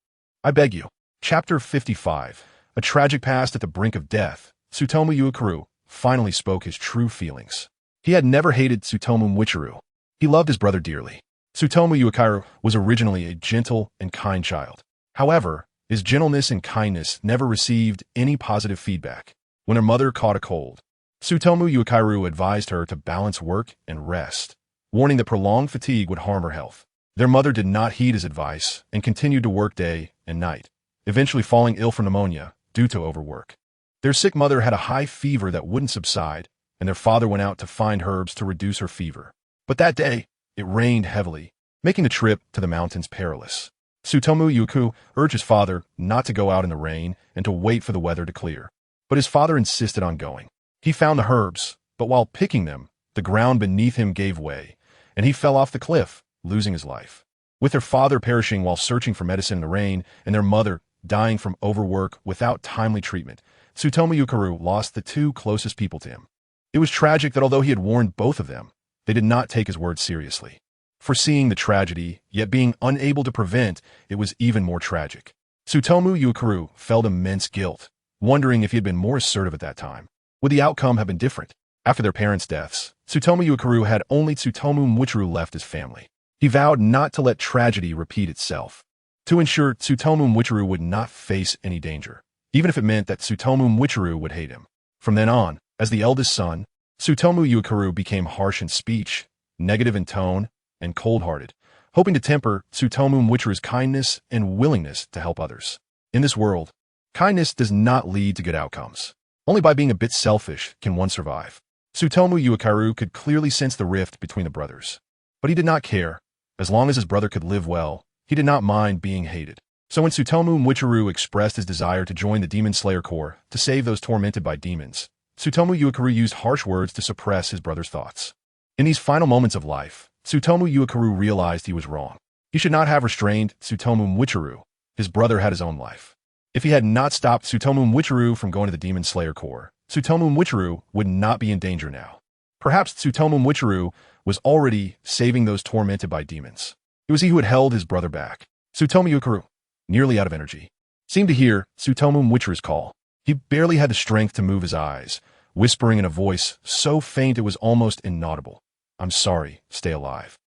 I beg you." Chapter 55. A tragic past at the brink of death. Tsutomu Yukaru finally spoke his true feelings. He had never hated Tsutomu Mwichuru. He loved his brother dearly. Tsutomu Yukaru was originally a gentle and kind child. However, his gentleness and kindness never received any positive feedback. When her mother caught a cold, Tsutomu Yukaru advised her to balance work and rest, warning that prolonged fatigue would harm her health. Their mother did not heed his advice and continued to work day and night, eventually falling ill from pneumonia due to overwork. Their sick mother had a high fever that wouldn't subside, and their father went out to find herbs to reduce her fever. But that day, it rained heavily, making the trip to the mountains perilous. Tsutomu Yukaru urged his father not to go out in the rain and to wait for the weather to clear. But his father insisted on going. He found the herbs, but while picking them, the ground beneath him gave way, and he fell off the cliff, losing his life. With their father perishing while searching for medicine in the rain, and their mother dying from overwork without timely treatment, Tsutomu Yukaru lost the two closest people to him. It was tragic that although he had warned both of them, they did not take his words seriously. Foreseeing the tragedy, yet being unable to prevent, it was even more tragic. Tsutomu Yukaru felt immense guilt, wondering if he had been more assertive at that time. Would the outcome have been different? After their parents' deaths, Tsutomu Yukaru had only Tsutomu Mwichuru left as family. He vowed not to let tragedy repeat itself, to ensure Tsutomu Mwichuru would not face any danger, even if it meant that Tsutomu Mwichuru would hate him. From then on, as the eldest son, Tsutomu Yukaru became harsh in speech, negative in tone, and cold-hearted, hoping to temper Tsutomu Mwichuru's kindness and willingness to help others. In this world, kindness does not lead to good outcomes. Only by being a bit selfish can one survive. Tsutomu Yukaru could clearly sense the rift between the brothers. But he did not care. As long as his brother could live well, he did not mind being hated. So when Tsutomu Mwichuru expressed his desire to join the Demon Slayer Corps to save those tormented by demons, Tsutomu Yukaru used harsh words to suppress his brother's thoughts. In these final moments of life, Tsutomu Yukaru realized he was wrong. He should not have restrained Tsutomu Mwichuru. His brother had his own life. If he had not stopped Tsutomu Mwichuru from going to the Demon Slayer Corps, Tsutomu Mwichuru would not be in danger now. Perhaps Tsutomu Mwichuru was already saving those tormented by demons. It was he who had held his brother back. Tsutomu Yukaru, nearly out of energy, seemed to hear Tsutomu Mwichuru's call. He barely had the strength to move his eyes, whispering in a voice so faint it was almost inaudible. "I'm sorry, stay alive."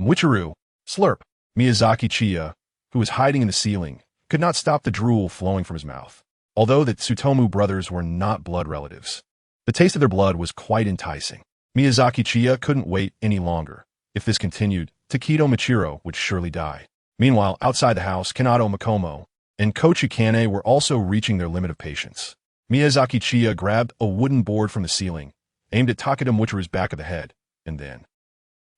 Mwichuru, slurp. Miyazaki Chiya, who was hiding in the ceiling, could not stop the drool flowing from his mouth. Although the Tsutomu brothers were not blood relatives, the taste of their blood was quite enticing. Miyazaki Chiya couldn't wait any longer. If this continued, Takedo Michiro would surely die. Meanwhile, outside the house, Kanado, Makomo, and Tsugikuni were also reaching their limit of patience. Miyazaki Chiya grabbed a wooden board from the ceiling, aimed at Takeda Mwichiru's back of the head, and then,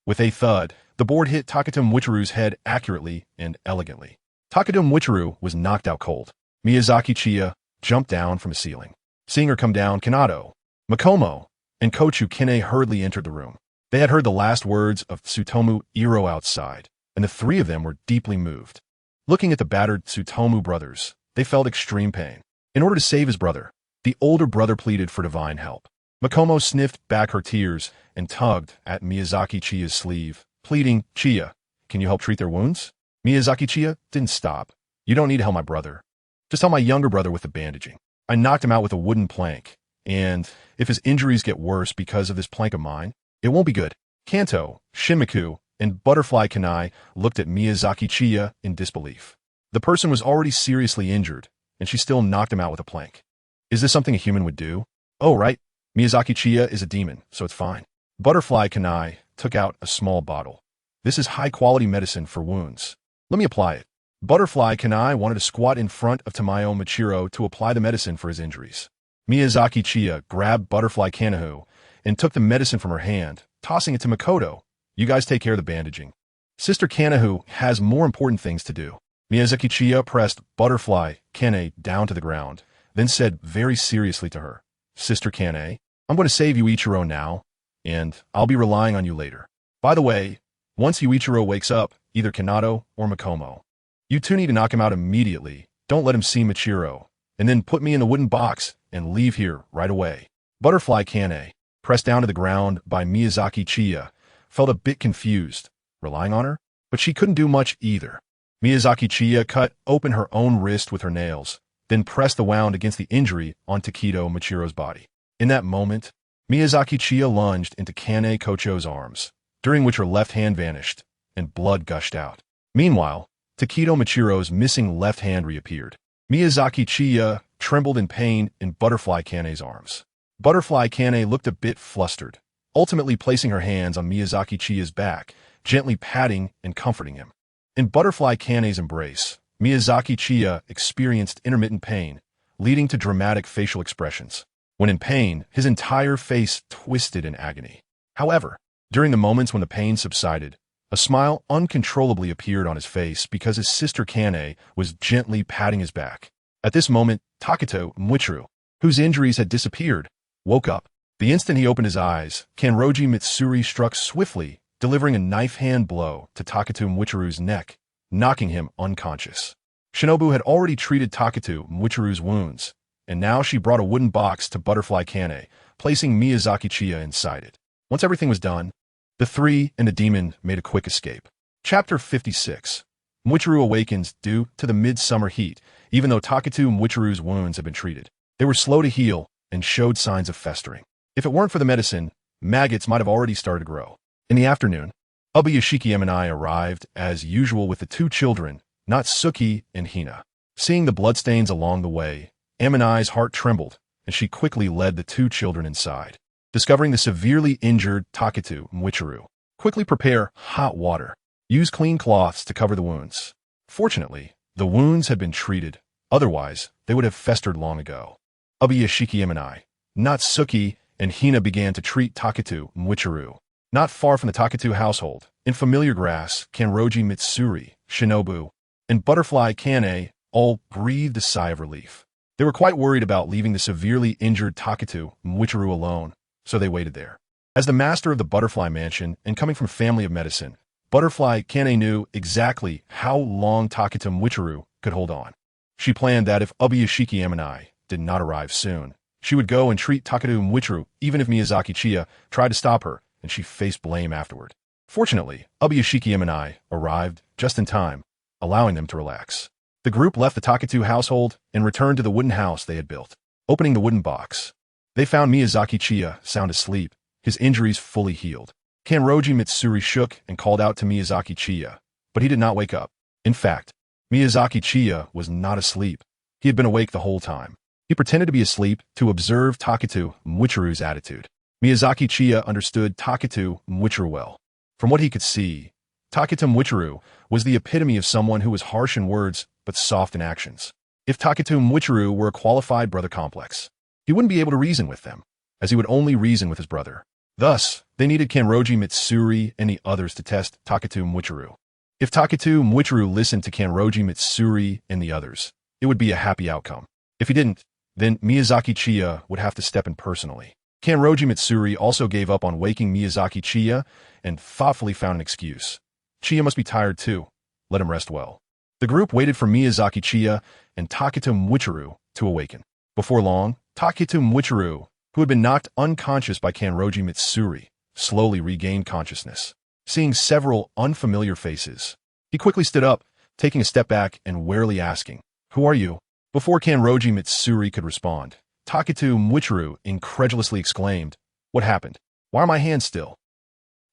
with a thud, the board hit Takeda Mwichiru's head accurately and elegantly. Takeda Mwichiru was knocked out cold. Miyazaki Chiya jumped down from the ceiling. Seeing her come down, Kanado, Makomo, and Tsugikuni hurriedly entered the room. They had heard the last words of Tsutomu Iro outside, and the three of them were deeply moved. Looking at the battered Tsutomu brothers, they felt extreme pain. In order to save his brother, the older brother pleaded for divine help. Makomo sniffed back her tears and tugged at Miyazaki Chiya's sleeve, pleading, "Chiya, can you help treat their wounds?" Miyazaki Chiya didn't stop. "You don't need to help my brother. Just help my younger brother with the bandaging. I knocked him out with a wooden plank, and if his injuries get worse because of this plank of mine, it won't be good." Kanto, Shinmiku, and Butterfly Kanai looked at Miyazaki Chiya in disbelief. The person was already seriously injured, and she still knocked him out with a plank. Is this something a human would do? Oh, right. Miyazaki Chiya is a demon, so it's fine. Butterfly Kanai took out a small bottle. This is high-quality medicine for wounds. Let me apply it. Butterfly Kanai wanted to squat in front of Tamayo Michiro to apply the medicine for his injuries. Miyazaki Chiya grabbed Butterfly Kanahu and took the medicine from her hand, tossing it to Makoto. "You guys take care of the bandaging. Sister Kanahu has more important things to do." Miyazaki Chiya pressed Butterfly Kane down to the ground, then said very seriously to her, "Sister Kane, I'm going to save Yuichiro now, and I'll be relying on you later. By the way, once Yuichiro wakes up, either Kanado or Makomo, you two need to knock him out immediately. Don't let him see Michiro, and then put me in the wooden box and leave here right away." Butterfly Kane, pressed down to the ground by Miyazaki Chiya, felt a bit confused, relying on her, but she couldn't do much either. Miyazaki Chiya cut open her own wrist with her nails, then pressed the wound against the injury on Takedo Michiro's body. In that moment, Miyazaki Chiya lunged into Kane Kocho's arms, during which her left hand vanished, and blood gushed out. Meanwhile, Takedo Michiro's missing left hand reappeared. Miyazaki Chiya trembled in pain in Butterfly Kane's arms. Butterfly Kane looked a bit flustered, ultimately placing her hands on Miyazaki Chiya's back, gently patting and comforting him. In Butterfly Kane's embrace, Miyazaki Chiya experienced intermittent pain, leading to dramatic facial expressions. When in pain, his entire face twisted in agony. However, during the moments when the pain subsided, a smile uncontrollably appeared on his face because his sister Kane was gently patting his back. At this moment, Taketo Mwichiru, whose injuries had disappeared, woke up. The instant he opened his eyes, Kanroji Mitsuri struck swiftly, delivering a knife-hand blow to Taketo Mwichiru's neck, knocking him unconscious. Shinobu had already treated Taketo Mwichiru's wounds, and now she brought a wooden box to Butterfly Kane, placing Miyazaki Chiya inside it. Once everything was done, the three and the demon made a quick escape. Chapter 56. Mwichiru awakens due to the midsummer heat, even though Taketo Mwichiru's wounds had been treated. They were slow to heal and showed signs of festering. If it weren't for the medicine, maggots might have already started to grow. In the afternoon, Ubuyashiki Emanai arrived as usual with the two children, Natsuki and Hina. Seeing the bloodstains along the way, Emanai's heart trembled, and she quickly led the two children inside. Discovering the severely injured Taketo Mwichiru, quickly prepare hot water. Use clean cloths to cover the wounds. Fortunately, the wounds had been treated, otherwise they would have festered long ago. Ubuyashiki Emanai, Natsuki, and Hina began to treat Taketo Mwichiru. Not far from the Taketo household, in familiar grass, Kanroji Mitsuri, Shinobu, and Butterfly Kane all breathed a sigh of relief. They were quite worried about leaving the severely injured Taketo Mwichiru alone, so they waited there. As the master of the Butterfly Mansion and coming from a family of medicine, Butterfly Kane knew exactly how long Taketo Mwichiru could hold on. She planned that if Ubuyashiki Emanai did not arrive soon, she would go and treat Taketo Mwichiru even if Miyazaki Chiya tried to stop her, and she faced blame afterward. Fortunately, Ubuyashiki Emanai arrived just in time, allowing them to relax. The group left the Taketo household and returned to the wooden house they had built. Opening the wooden box, they found Miyazaki Chiya sound asleep, his injuries fully healed. Kanroji Mitsuri shook and called out to Miyazaki Chiya, but he did not wake up. In fact, Miyazaki Chiya was not asleep. He had been awake the whole time. He pretended to be asleep to observe Taketo Mwichiru's attitude. Miyazaki Chiya understood Taketo Mwichiru well. From what he could see, Takeda Mwichiru was the epitome of someone who was harsh in words but soft in actions. If Takeda Mwichiru were a qualified brother complex, he wouldn't be able to reason with them, as he would only reason with his brother. Thus, they needed Kanroji Mitsuri and the others to test Takeda Mwichiru. If Takeda Mwichiru listened to Kanroji Mitsuri and the others, it would be a happy outcome. If he didn't, then Miyazaki Chiya would have to step in personally. Kanroji Mitsuri also gave up on waking Miyazaki Chiya and thoughtfully found an excuse. Chiya must be tired too. Let him rest well. The group waited for Miyazaki Chiya and Takeda Mwichiru to awaken. Before long, Takeda Mwichiru, who had been knocked unconscious by Kanroji Mitsuri, slowly regained consciousness. Seeing several unfamiliar faces, he quickly stood up, taking a step back and warily asking, "Who are you?" Before Kanroji Mitsuri could respond, Takeda Mwichiru incredulously exclaimed, "What happened? Why are my hands still?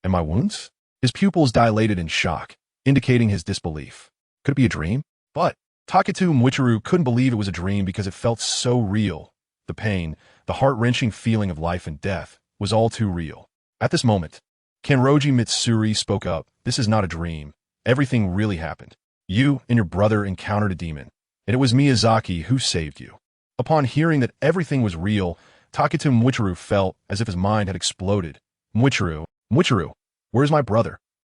And my wounds?" His pupils dilated in shock, indicating his disbelief. Could it be a dream? But Takeda Mwichiru couldn't believe it was a dream because it felt so real. The pain, the heart-wrenching feeling of life and death, was all too real. At this moment, Kanroji Mitsuri spoke up. "This is not a dream. Everything really happened. You and your brother encountered a demon, and it was Miyazaki who saved you." Upon hearing that everything was real, Takeda Mwichiru felt as if his mind had exploded. Mwichiru, where's my brother?"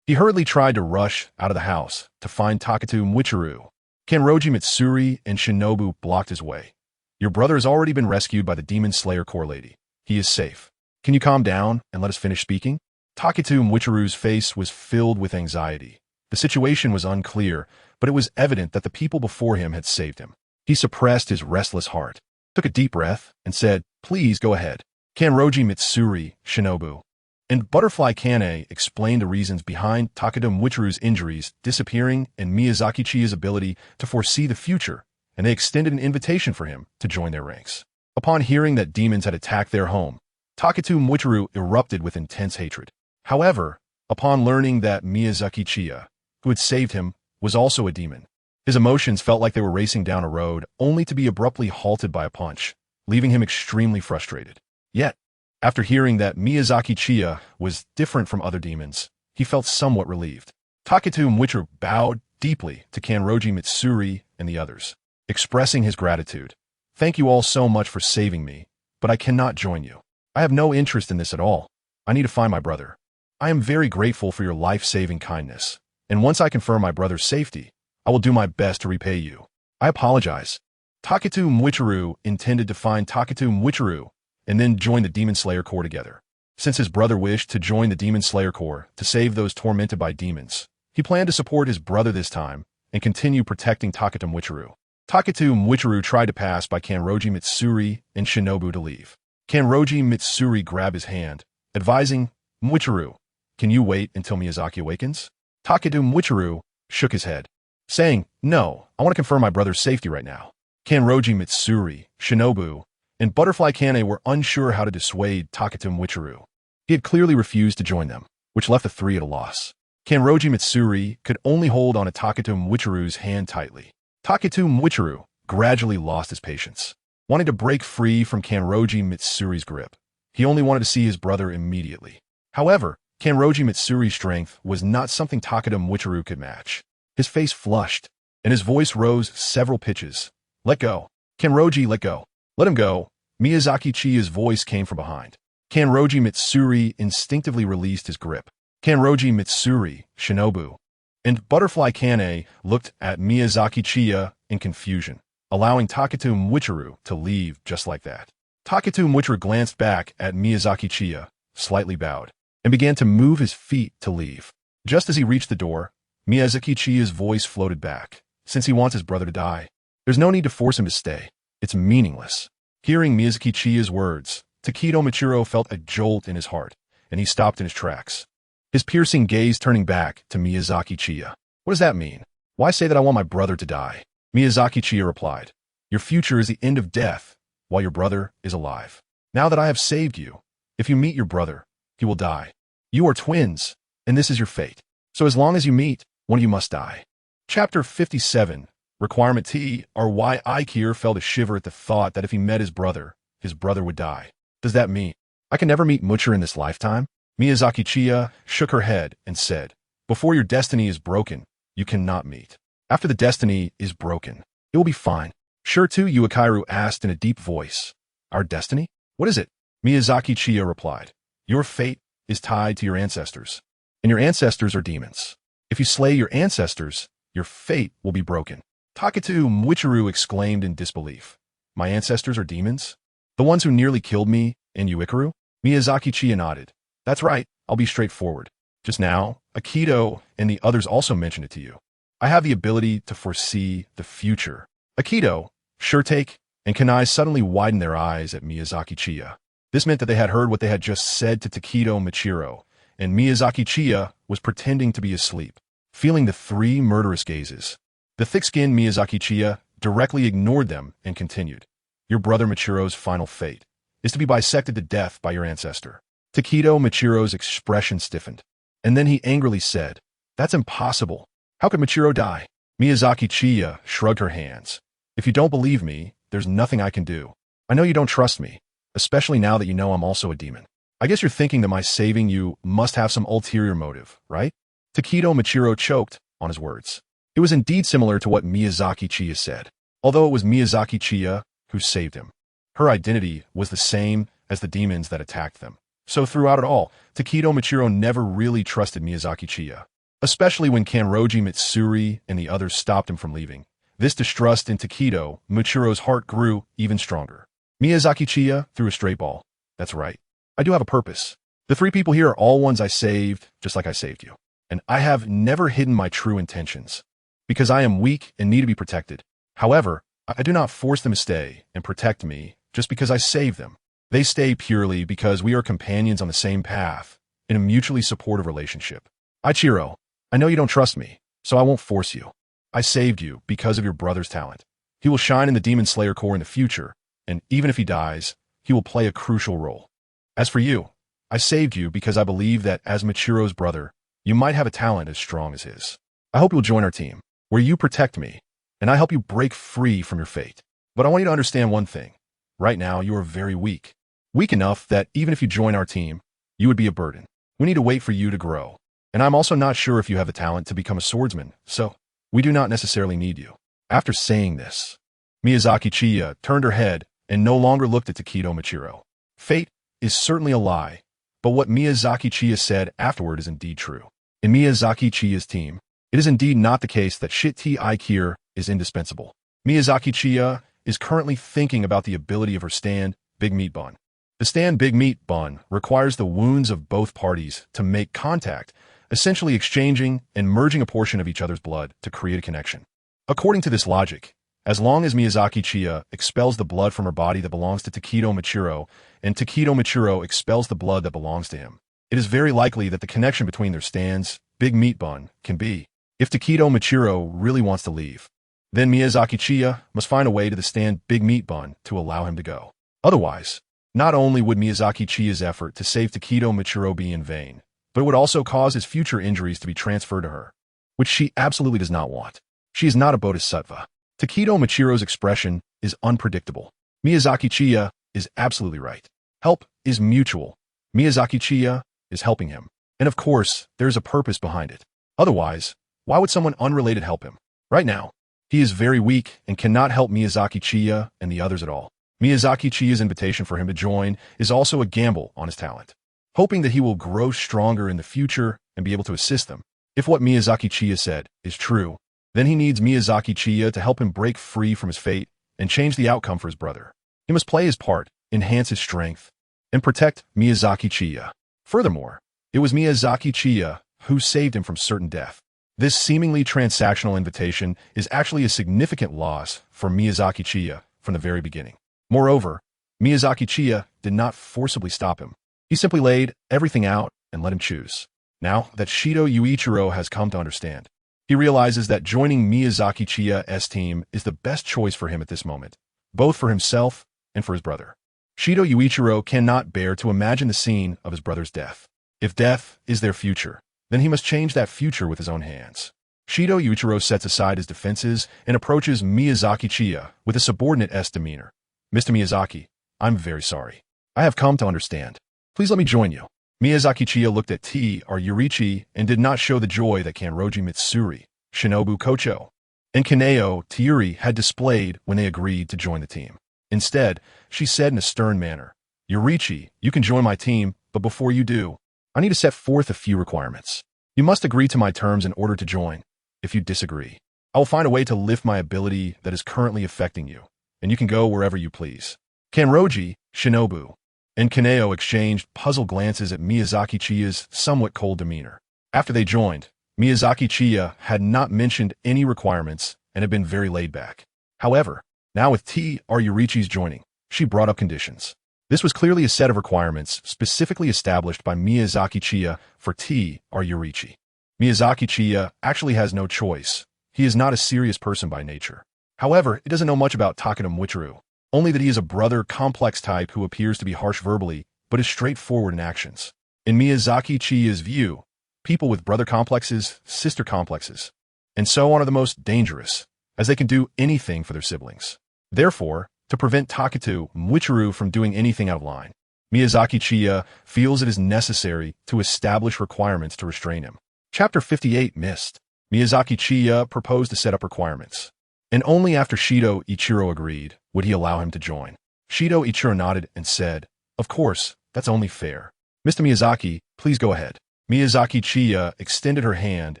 He hurriedly tried to rush out of the house to find Takeda Mwichiru. Kanroji Mitsuri and Shinobu blocked his way. "Your brother has already been rescued by the Demon Slayer Core Lady. He is safe. Can you calm down and let us finish speaking?" Takeda Mwichiru's face was filled with anxiety. The situation was unclear, but it was evident that the people before him had saved him. He suppressed his restless heart, took a deep breath, and said, "Please go ahead." Kanroji Mitsuri, Shinobu, and Butterfly Kane explained the reasons behind Takeda Mwichiru's injuries, disappearing, and Miyazaki Chiya's ability to foresee the future, and they extended an invitation for him to join their ranks. Upon hearing that demons had attacked their home, Takeda Mwichiru erupted with intense hatred. However, upon learning that Miyazaki Chiya, who had saved him, was also a demon, his emotions felt like they were racing down a road only to be abruptly halted by a punch, leaving him extremely frustrated. Yet, after hearing that Miyazaki Chiya was different from other demons, he felt somewhat relieved. Takeda Mwichiru bowed deeply to Kanroji Mitsuri and the others, expressing his gratitude. "Thank you all so much for saving me, but I cannot join you. I have no interest in this at all. I need to find my brother. I am very grateful for your life-saving kindness, and once I confirm my brother's safety, I will do my best to repay you. I apologize." Takeda Mwichiru intended to find Takeda Mwichiru and then join the Demon Slayer Corps together. Since his brother wished to join the Demon Slayer Corps to save those tormented by demons, he planned to support his brother this time and continue protecting Takeda Mwichiru. Takeda Mwichiru tried to pass by Kanroji Mitsuri and Shinobu to leave. Kanroji Mitsuri grabbed his hand, advising, "Mwichiru, can you wait until Miyazaki awakens?" Takeda Mwichiru shook his head, saying, "No, I want to confirm my brother's safety right now." Kanroji Mitsuri, Shinobu, and Butterfly Kane were unsure how to dissuade Takeda Mwichiru. He had clearly refused to join them, which left the three at a loss. Kanroji Mitsuri could only hold on to Takeda Mwichiru's hand tightly. Takeda Mwichiru gradually lost his patience. Wanting to break free from Kanroji Mitsuri's grip, he only wanted to see his brother immediately. However, Kanroji Mitsuri's strength was not something Takeda Mwichiru could match. His face flushed, and his voice rose several pitches. "Let go. Kanroji, let go. Let him go." Miyazaki Chiya's voice came from behind. Kanroji Mitsuri instinctively released his grip. Kanroji Mitsuri, Shinobu, and Butterfly Kane looked at Miyazaki Chiya in confusion, allowing Takeda Mwichiru to leave just like that. Takeda Mwichiru glanced back at Miyazaki Chiya, slightly bowed, and began to move his feet to leave. Just as he reached the door, Miyazaki Chiya's voice floated back. "Since he wants his brother to die, there's no need to force him to stay. It's meaningless." Hearing Miyazaki Chiya's words, Takedo Michiro felt a jolt in his heart, and he stopped in his tracks, his piercing gaze turning back to Miyazaki Chiya. "What does that mean? Why say that I want my brother to die?" Miyazaki Chiya replied, "Your future is the end of death, while your brother is alive. Now that I have saved you, if you meet your brother, he will die. You are twins, and this is your fate. So as long as you meet, one of you must die." Chapter 57, Requirement T, or why Aikir felt a shiver at the thought that if he met his brother would die. Does that mean I can never meet Mucher in this lifetime? Miyazaki Chiya shook her head and said, Before your destiny is broken, you cannot meet. After the destiny is broken, it will be fine. Sure too, Yuikiru asked in a deep voice. Our destiny? What is it? Miyazaki Chiya replied. Your fate is tied to your ancestors, and your ancestors are demons. If you slay your ancestors, your fate will be broken. Taketu Muichiro exclaimed in disbelief. My ancestors are demons? The ones who nearly killed me and Yuikiru? Miyazaki Chiya nodded. That's right, I'll be straightforward. Just now, Aikido and the others also mentioned it to you. I have the ability to foresee the future. Aikido, Shurtake, and Kanai suddenly widened their eyes at Miyazaki Chiya. This meant that they had heard what they had just said to Takedo Michiro, and Miyazaki Chiya was pretending to be asleep, feeling the three murderous gazes. The thick-skinned Miyazaki Chiya directly ignored them and continued. Your brother Michiro's final fate is to be bisected to death by your ancestor. Takedo Michiro's expression stiffened, and then he angrily said, That's impossible. How could Michiro die? Miyazaki Chiya shrugged her hands. If you don't believe me, there's nothing I can do. I know you don't trust me, especially now that you know I'm also a demon. I guess you're thinking that my saving you must have some ulterior motive, right? Takedo Michiro choked on his words. It was indeed similar to what Miyazaki Chiya said, although it was Miyazaki Chiya who saved him. Her identity was the same as the demons that attacked them. So throughout it all, Takedo Michiro never really trusted Miyazaki Chiya, especially when Kanroji Mitsuri and the others stopped him from leaving. This distrust in Takedo Michiro's heart grew even stronger. Miyazaki Chiya threw a straight ball. That's right. I do have a purpose. The three people here are all ones I saved, just like I saved you. And I have never hidden my true intentions, because I am weak and need to be protected. However, I do not force them to stay and protect me just because I saved them. They stay purely because we are companions on the same path, in a mutually supportive relationship. Ichiro, I know you don't trust me, so I won't force you. I saved you because of your brother's talent. He will shine in the Demon Slayer Corps in the future, and even if he dies, he will play a crucial role. As for you, I saved you because I believe that as Michiro's brother, you might have a talent as strong as his. I hope you'll join our team, where you protect me, and I help you break free from your fate. But I want you to understand one thing. Right now, you are very weak. Weak enough that even if you join our team, you would be a burden. We need to wait for you to grow. And I'm also not sure if you have the talent to become a swordsman, so we do not necessarily need you. After saying this, Miyazaki Chiya turned her head and no longer looked at Takedo Michiro. Fate is certainly a lie, but what Miyazaki Chiya said afterward is indeed true. In Miyazaki Chiya's team, it is indeed not the case that Shit-T Aikir is indispensable. Miyazaki Chiya is currently thinking about the ability of her stand Big Meat Bun. The stand Big Meat Bun requires the wounds of both parties to make contact, essentially exchanging and merging a portion of each other's blood to create a connection. According to this logic, as long as Miyazaki Chiya expels the blood from her body that belongs to Takedo Michiro, and Takedo Michiro expels the blood that belongs to him, it is very likely that the connection between their stands Big Meat Bun can be. If Takedo Michiro really wants to leave, then Miyazaki Chiya must find a way to the stand Big Meat Bun to allow him to go. Otherwise, not only would Miyazaki Chiya's effort to save Takedo Michiro be in vain, but it would also cause his future injuries to be transferred to her, which she absolutely does not want. She is not a bodhisattva. Takedo Michiro's expression is unpredictable. Miyazaki Chiya is absolutely right. Help is mutual. Miyazaki Chiya is helping him. And of course, there is a purpose behind it. Otherwise, why would someone unrelated help him? Right now, he is very weak and cannot help Miyazaki Chiya and the others at all. Miyazaki Chiya's invitation for him to join is also a gamble on his talent, hoping that he will grow stronger in the future and be able to assist them. If what Miyazaki Chiya said is true, then he needs Miyazaki Chiya to help him break free from his fate and change the outcome for his brother. He must play his part, enhance his strength, and protect Miyazaki Chiya. Furthermore, it was Miyazaki Chiya who saved him from certain death. This seemingly transactional invitation is actually a significant loss for Miyazaki Chiya from the very beginning. Moreover, Miyazaki Chiya did not forcibly stop him. He simply laid everything out and let him choose. Now that Shido Yuichiro has come to understand, he realizes that joining Miyazaki Chiya's team is the best choice for him at this moment, both for himself and for his brother. Shido Yuichiro cannot bear to imagine the scene of his brother's death. If death is their future, then he must change that future with his own hands. Shido Yuichiro sets aside his defenses and approaches Miyazaki Chiya with a subordinate-esque demeanor. Mr. Miyazaki, I'm very sorry. I have come to understand. Please let me join you. Miyazaki Chiya looked at T or Yurichi and did not show the joy that Kanroji Mitsuri, Shinobu Kocho, and Kaneo Tiuri had displayed when they agreed to join the team. Instead, she said in a stern manner, Yurichi, you can join my team, but before you do, I need to set forth a few requirements. You must agree to my terms in order to join. If you disagree, I will find a way to lift my ability that is currently affecting you, and you can go wherever you please. Kanroji, Shinobu, and Kaneo exchanged puzzled glances at Miyazaki Chiya's somewhat cold demeanor. After they joined, Miyazaki Chiya had not mentioned any requirements and had been very laid back. However, now with T or Yurichi's joining, she brought up conditions. This was clearly a set of requirements specifically established by Miyazaki Chiya for T or Yurichi. Miyazaki Chiya actually has no choice. He is not a serious person by nature. However, he doesn't know much about Takeda Michiru, only that he is a brother complex type who appears to be harsh verbally, but is straightforward in actions. In Miyazaki Chiya's view, people with brother complexes, sister complexes, and so on are the most dangerous, as they can do anything for their siblings. Therefore, to prevent Takeda Michiru from doing anything out of line, Miyazaki Chiya feels it is necessary to establish requirements to restrain him. Chapter 58 Missed. Miyazaki Chiya proposed to set up requirements, and only after Shido Ichiro agreed would he allow him to join. Shido Ichiro nodded and said, "Of course, that's only fair. Mr. Miyazaki, please go ahead." Miyazaki Chiya extended her hand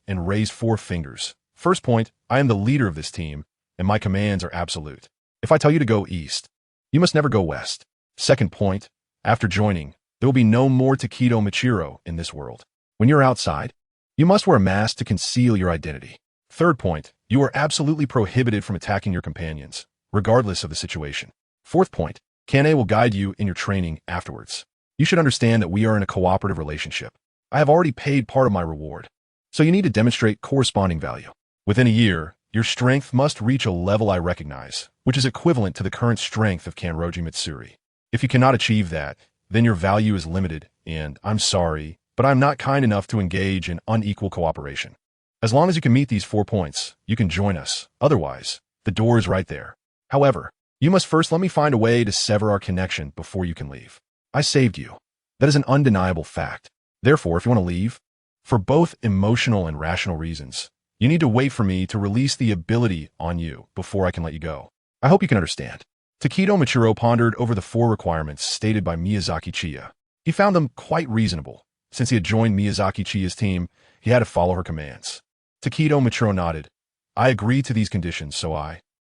and raised 4 fingers. First point, I am the leader of this team, and my commands are absolute. If I tell you to go east, you must never go west. Second point, after joining, there will be no more Takedo Michiru in this world. When you're outside, you must wear a mask to conceal your identity. Third point, you are absolutely prohibited from attacking your companions, regardless of the situation. Fourth point, Kane will guide you in your training afterwards. You should understand that we are in a cooperative relationship. I have already paid part of my reward, so you need to demonstrate corresponding value. Within a year, your strength must reach a level I recognize, which is equivalent to the current strength of Kanroji Mitsuri. If you cannot achieve that, then your value is limited, and I'm sorry, but I'm not kind enough to engage in unequal cooperation. As long as you can meet these 4 points, you can join us. Otherwise, the door is right there. However, you must first let me find a way to sever our connection before you can leave. I saved you. That is an undeniable fact. Therefore, if you want to leave, for both emotional and rational reasons, you need to wait for me to release the ability on you before I can let you go. I hope you can understand. Takedo Michiru pondered over the 4 requirements stated by Miyazaki Chiya. He found them quite reasonable. Since he had joined Miyazaki Chiya's team, he had to follow her commands. Takedo Michiru nodded. I agree to these conditions, so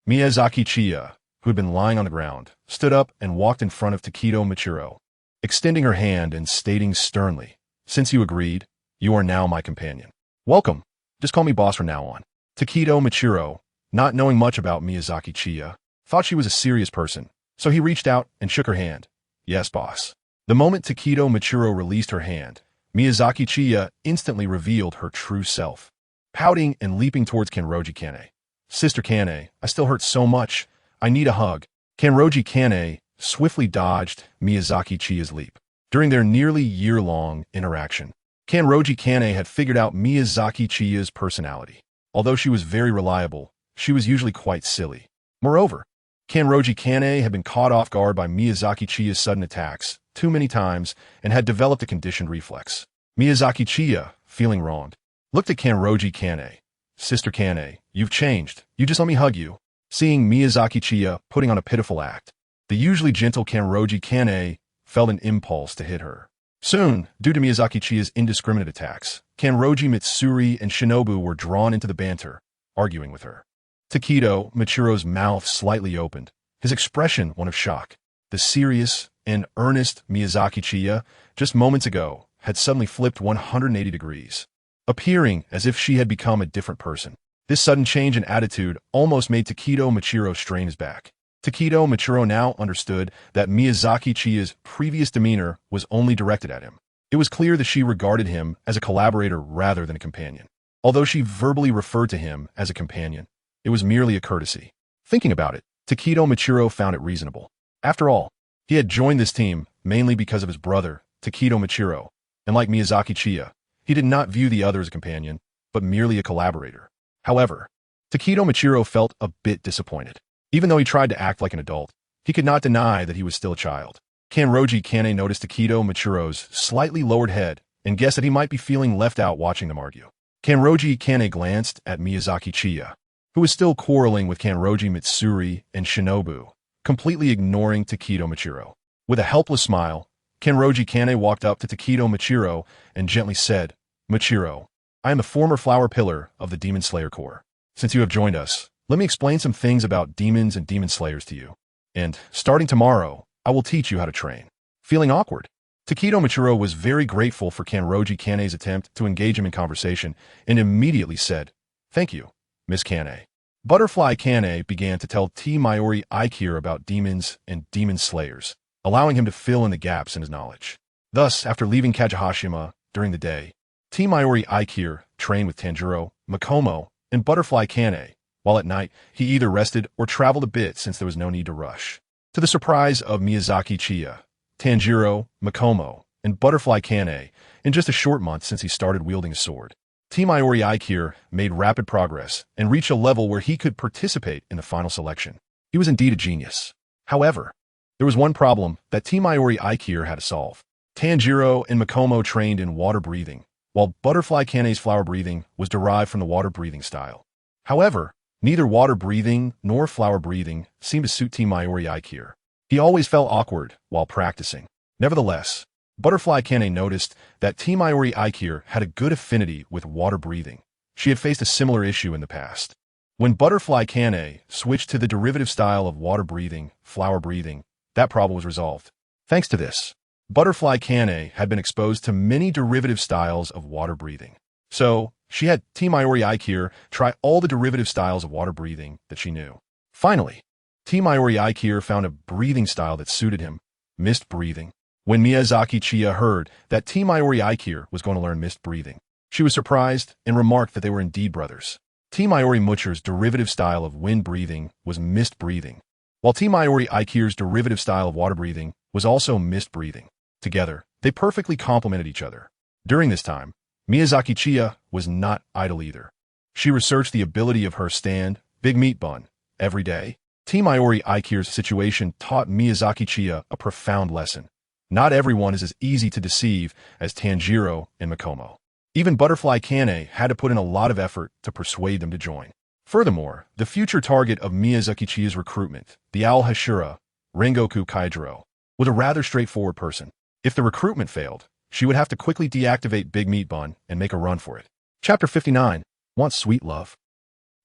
Miyazaki Chiya, who had been lying on the ground, stood up and walked in front of Takedo Michiru, extending her hand and stating sternly, since you agreed, you are now my companion. Welcome. Just call me boss from now on. Takedo Michiru, not knowing much about Miyazaki Chiya, thought she was a serious person, so he reached out and shook her hand. Yes, boss. The moment Takedo Michiru released her hand, Miyazaki Chiya instantly revealed her true self, pouting and leaping towards Kanroji Kane. Sister Kane, I still hurt so much. I need a hug. Kanroji Kane swiftly dodged Miyazaki Chiya's leap. During their nearly year-long interaction, Kanroji Kane had figured out Miyazaki Chiya's personality. Although she was very reliable, she was usually quite silly. Moreover, Kanroji Kane had been caught off guard by Miyazaki Chiya's sudden attacks too many times and had developed a conditioned reflex. Miyazaki Chiya, feeling wronged, looked at Kanroji Kane. Sister Kane, you've changed. You just let me hug you. Seeing Miyazaki Chiya putting on a pitiful act, the usually gentle Kanroji Kane felt an impulse to hit her. Soon, due to Miyazaki Chiya's indiscriminate attacks, Kanroji Mitsuri and Shinobu were drawn into the banter, arguing with her. Takedo Michiru's mouth slightly opened, his expression one of shock. The serious and earnest Miyazaki Chiya, just moments ago, had suddenly flipped 180 degrees, appearing as if she had become a different person. This sudden change in attitude almost made Takedo Michiru strain his back. Takedo Michiru now understood that Miyazaki Chiya's previous demeanor was only directed at him. It was clear that she regarded him as a collaborator rather than a companion. Although she verbally referred to him as a companion, it was merely a courtesy. Thinking about it, Takedo Michiru found it reasonable. After all, he had joined this team mainly because of his brother, Takedo Michiru, and like Miyazaki Chiya, he did not view the other as a companion, but merely a collaborator. However, Takedo Michiru felt a bit disappointed. Even though he tried to act like an adult, he could not deny that he was still a child. Kanroji Kane noticed Takedo Michiro's slightly lowered head and guessed that he might be feeling left out watching them argue. Kanroji Kane glanced at Miyazaki Chiya, who was still quarreling with Kanroji Mitsuri and Shinobu, completely ignoring Takedo Michiro. With a helpless smile, Kanroji Kane walked up to Takedo Michiro and gently said, "Michiro, I am a former flower pillar of the Demon Slayer Corps. Since you have joined us, let me explain some things about demons and demon slayers to you. And, starting tomorrow, I will teach you how to train." Feeling awkward, Takedo Michiro was very grateful for Kanroji Kane's attempt to engage him in conversation and immediately said, "Thank you, Miss Kane." Butterfly Kane began to tell T. Mayuri Aikir about demons and demon slayers, allowing him to fill in the gaps in his knowledge. Thus, after leaving Kajihashima during the day, T. Mayuri Aikir trained with Tanjiro, Makomo, and Butterfly Kane, while at night he either rested or traveled a bit since there was no need to rush. To the surprise of Miyazaki Chiya, Tanjiro, Makomo, and Butterfly Kane, in just a short month since he started wielding a sword, T. Mayuri Aikir made rapid progress and reached a level where he could participate in the final selection. He was indeed a genius. However, there was one problem that T. Mayuri Aikir had to solve. Tanjiro and Makomo trained in water breathing, while Butterfly Kane's flower breathing was derived from the water breathing style. However, neither water breathing nor flower breathing seemed to suit T. Mayuri Aikir. He always felt awkward while practicing. Nevertheless, Butterfly Kane noticed that T. Mayuri Aikir had a good affinity with water breathing. She had faced a similar issue in the past. When Butterfly Kane switched to the derivative style of water breathing, flower breathing, that problem was resolved. Thanks to this, Butterfly Kane had been exposed to many derivative styles of water breathing. So, she had T. Mayuri Aikir try all the derivative styles of water breathing that she knew. Finally, T. Mayuri Aikir found a breathing style that suited him, mist breathing. When Miyazaki Chiya heard that T. Mayuri Aikir was going to learn mist breathing, she was surprised and remarked that they were indeed brothers. T. Mayuri Mucher's derivative style of wind breathing was mist breathing, while T. Mayuri Aikir's derivative style of water breathing was also mist breathing. Together, they perfectly complemented each other. During this time, Miyazaki Chiya was not idle either. She researched the ability of her stand, Big Meat Bun, every day. T. Mayuri Aikir's situation taught Miyazaki Chiya a profound lesson. Not everyone is as easy to deceive as Tanjiro and Makomo. Even Butterfly Kane had to put in a lot of effort to persuade them to join. Furthermore, the future target of Miyazaki Chiya's recruitment, the Owl Hashira, Rengoku Kaijiro, was a rather straightforward person. If the recruitment failed, she would have to quickly deactivate Big Meat Bun and make a run for it. Chapter 59. Want Sweet Love?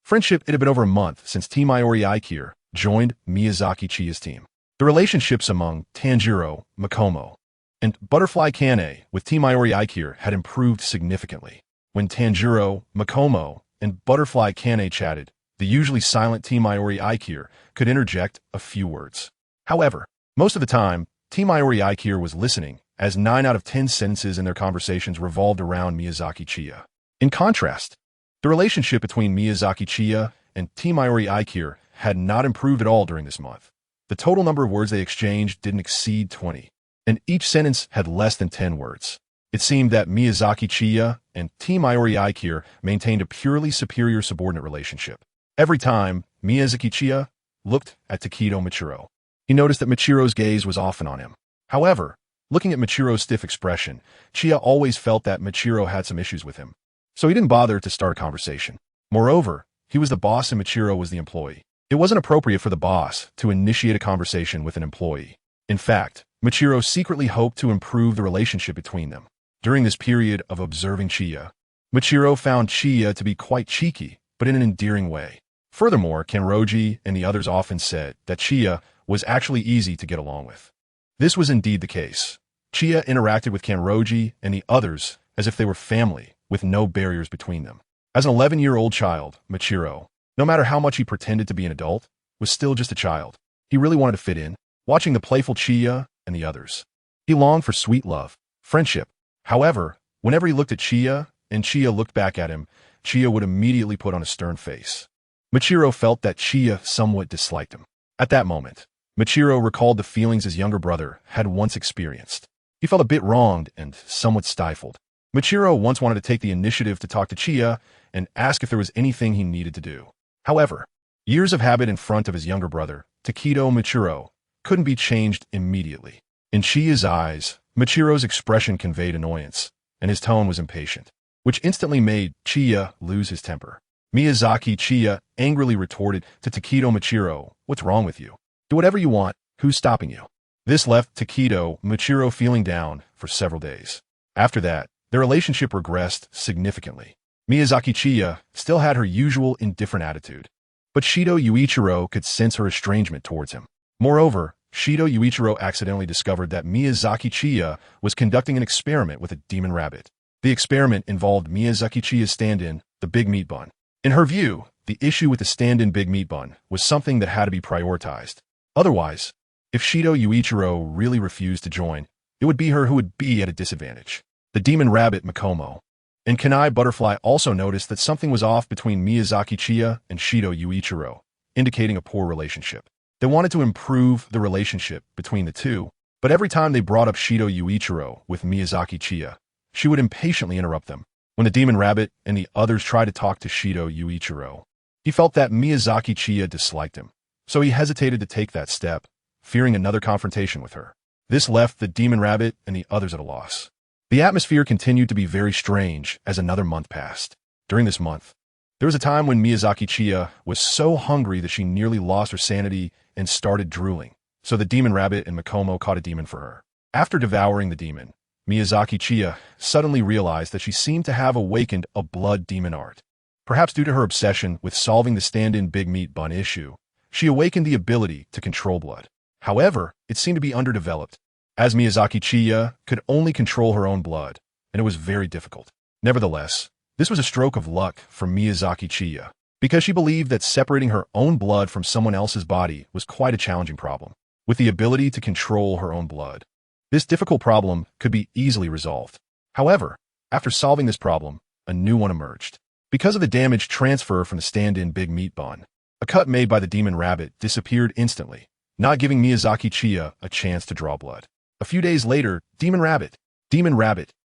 Friendship. It had been over a month since T. Mayuri Aikir joined Miyazaki Chiya's team. The relationships among Tanjiro, Makomo, and Butterfly Kane with T. Mayuri Aikir had improved significantly. When Tanjiro, Makomo, and Butterfly Kane chatted, the usually silent T. Mayuri Aikir could interject a few words. However, most of the time, T. Mayuri Aikir was listening, as 9 out of 10 sentences in their conversations revolved around Miyazaki Chiya. In contrast, the relationship between Miyazaki Chiya and T. Mayuri Aikir had not improved at all during this month. The total number of words they exchanged didn't exceed 20, and each sentence had less than 10 words. It seemed that Miyazaki Chiya and T. Mayuri Aikir maintained a purely superior subordinate relationship. Every time Miyazaki Chiya looked at Takedo Michiro, he noticed that Michiro's gaze was often on him. However, looking at Michiro's stiff expression, Chiya always felt that Michiro had some issues with him, so he didn't bother to start a conversation. Moreover, he was the boss and Michiro was the employee. It wasn't appropriate for the boss to initiate a conversation with an employee. In fact, Michiro secretly hoped to improve the relationship between them. During this period of observing Chiya, Michiro found Chiya to be quite cheeky, but in an endearing way. Furthermore, Kanroji and the others often said that Chiya was actually easy to get along with. This was indeed the case. Chiya interacted with Kanroji and the others as if they were family, with no barriers between them. As an 11-year-old child, Michiro, no matter how much he pretended to be an adult, was still just a child. He really wanted to fit in, watching the playful Chiya and the others. He longed for sweet love, friendship. However, whenever he looked at Chiya and Chiya looked back at him, Chiya would immediately put on a stern face. Michiro felt that Chiya somewhat disliked him. At that moment, Michiro recalled the feelings his younger brother had once experienced. He felt a bit wronged and somewhat stifled. Michiro once wanted to take the initiative to talk to Chiya and ask if there was anything he needed to do. However, years of habit in front of his younger brother, Takedo Michiro, couldn't be changed immediately. In Chiya's eyes, Michiro's expression conveyed annoyance, and his tone was impatient, which instantly made Chiya lose his temper. Miyazaki Chiya angrily retorted to Takedo Michiro, "What's wrong with you? Do whatever you want. Who's stopping you?" This left Takedo Michiro feeling down for several days. After that, their relationship regressed significantly. Miyazaki Chiya still had her usual indifferent attitude, but Shido Yuichiro could sense her estrangement towards him. Moreover, Shido Yuichiro accidentally discovered that Miyazaki Chiya was conducting an experiment with a demon rabbit. The experiment involved Miyazaki Chiya's stand-in, the Big Meat Bun. In her view, the issue with the stand-in Big Meat Bun was something that had to be prioritized. Otherwise, if Shido Yuichiro really refused to join, it would be her who would be at a disadvantage. The demon rabbit Makomo and Kanai Butterfly also noticed that something was off between Miyazaki Chiya and Shido Yuichiro, indicating a poor relationship. They wanted to improve the relationship between the two, but every time they brought up Shido Yuichiro with Miyazaki Chiya, she would impatiently interrupt them. When the demon rabbit and the others tried to talk to Shido Yuichiro, he felt that Miyazaki Chiya disliked him, so he hesitated to take that step, fearing another confrontation with her. This left the demon rabbit and the others at a loss. The atmosphere continued to be very strange as another month passed. During this month, there was a time when Miyazaki Chiya was so hungry that she nearly lost her sanity and started drooling, so the demon rabbit and Makomo caught a demon for her. After devouring the demon, Miyazaki Chiya suddenly realized that she seemed to have awakened a blood demon art. Perhaps due to her obsession with solving the stand-in Big Meat Bun issue, she awakened the ability to control blood. However, it seemed to be underdeveloped, as Miyazaki Chiya could only control her own blood, and it was very difficult. Nevertheless, this was a stroke of luck for Miyazaki Chiya, because she believed that separating her own blood from someone else's body was quite a challenging problem. With the ability to control her own blood, this difficult problem could be easily resolved. However, after solving this problem, a new one emerged. Because of the damage transfer from the stand-in Big Meat Bun, a cut made by the demon rabbit disappeared instantly, not giving Miyazaki Chiya a chance to draw blood. A few days later, Demon Rabbit,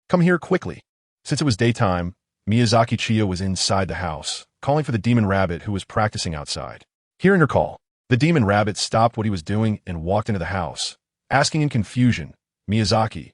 come here quickly. Since it was daytime, Miyazaki Chiya was inside the house, calling for the demon rabbit who was practicing outside. Hearing her call, the demon rabbit stopped what he was doing and walked into the house, asking in confusion, "Miyazaki,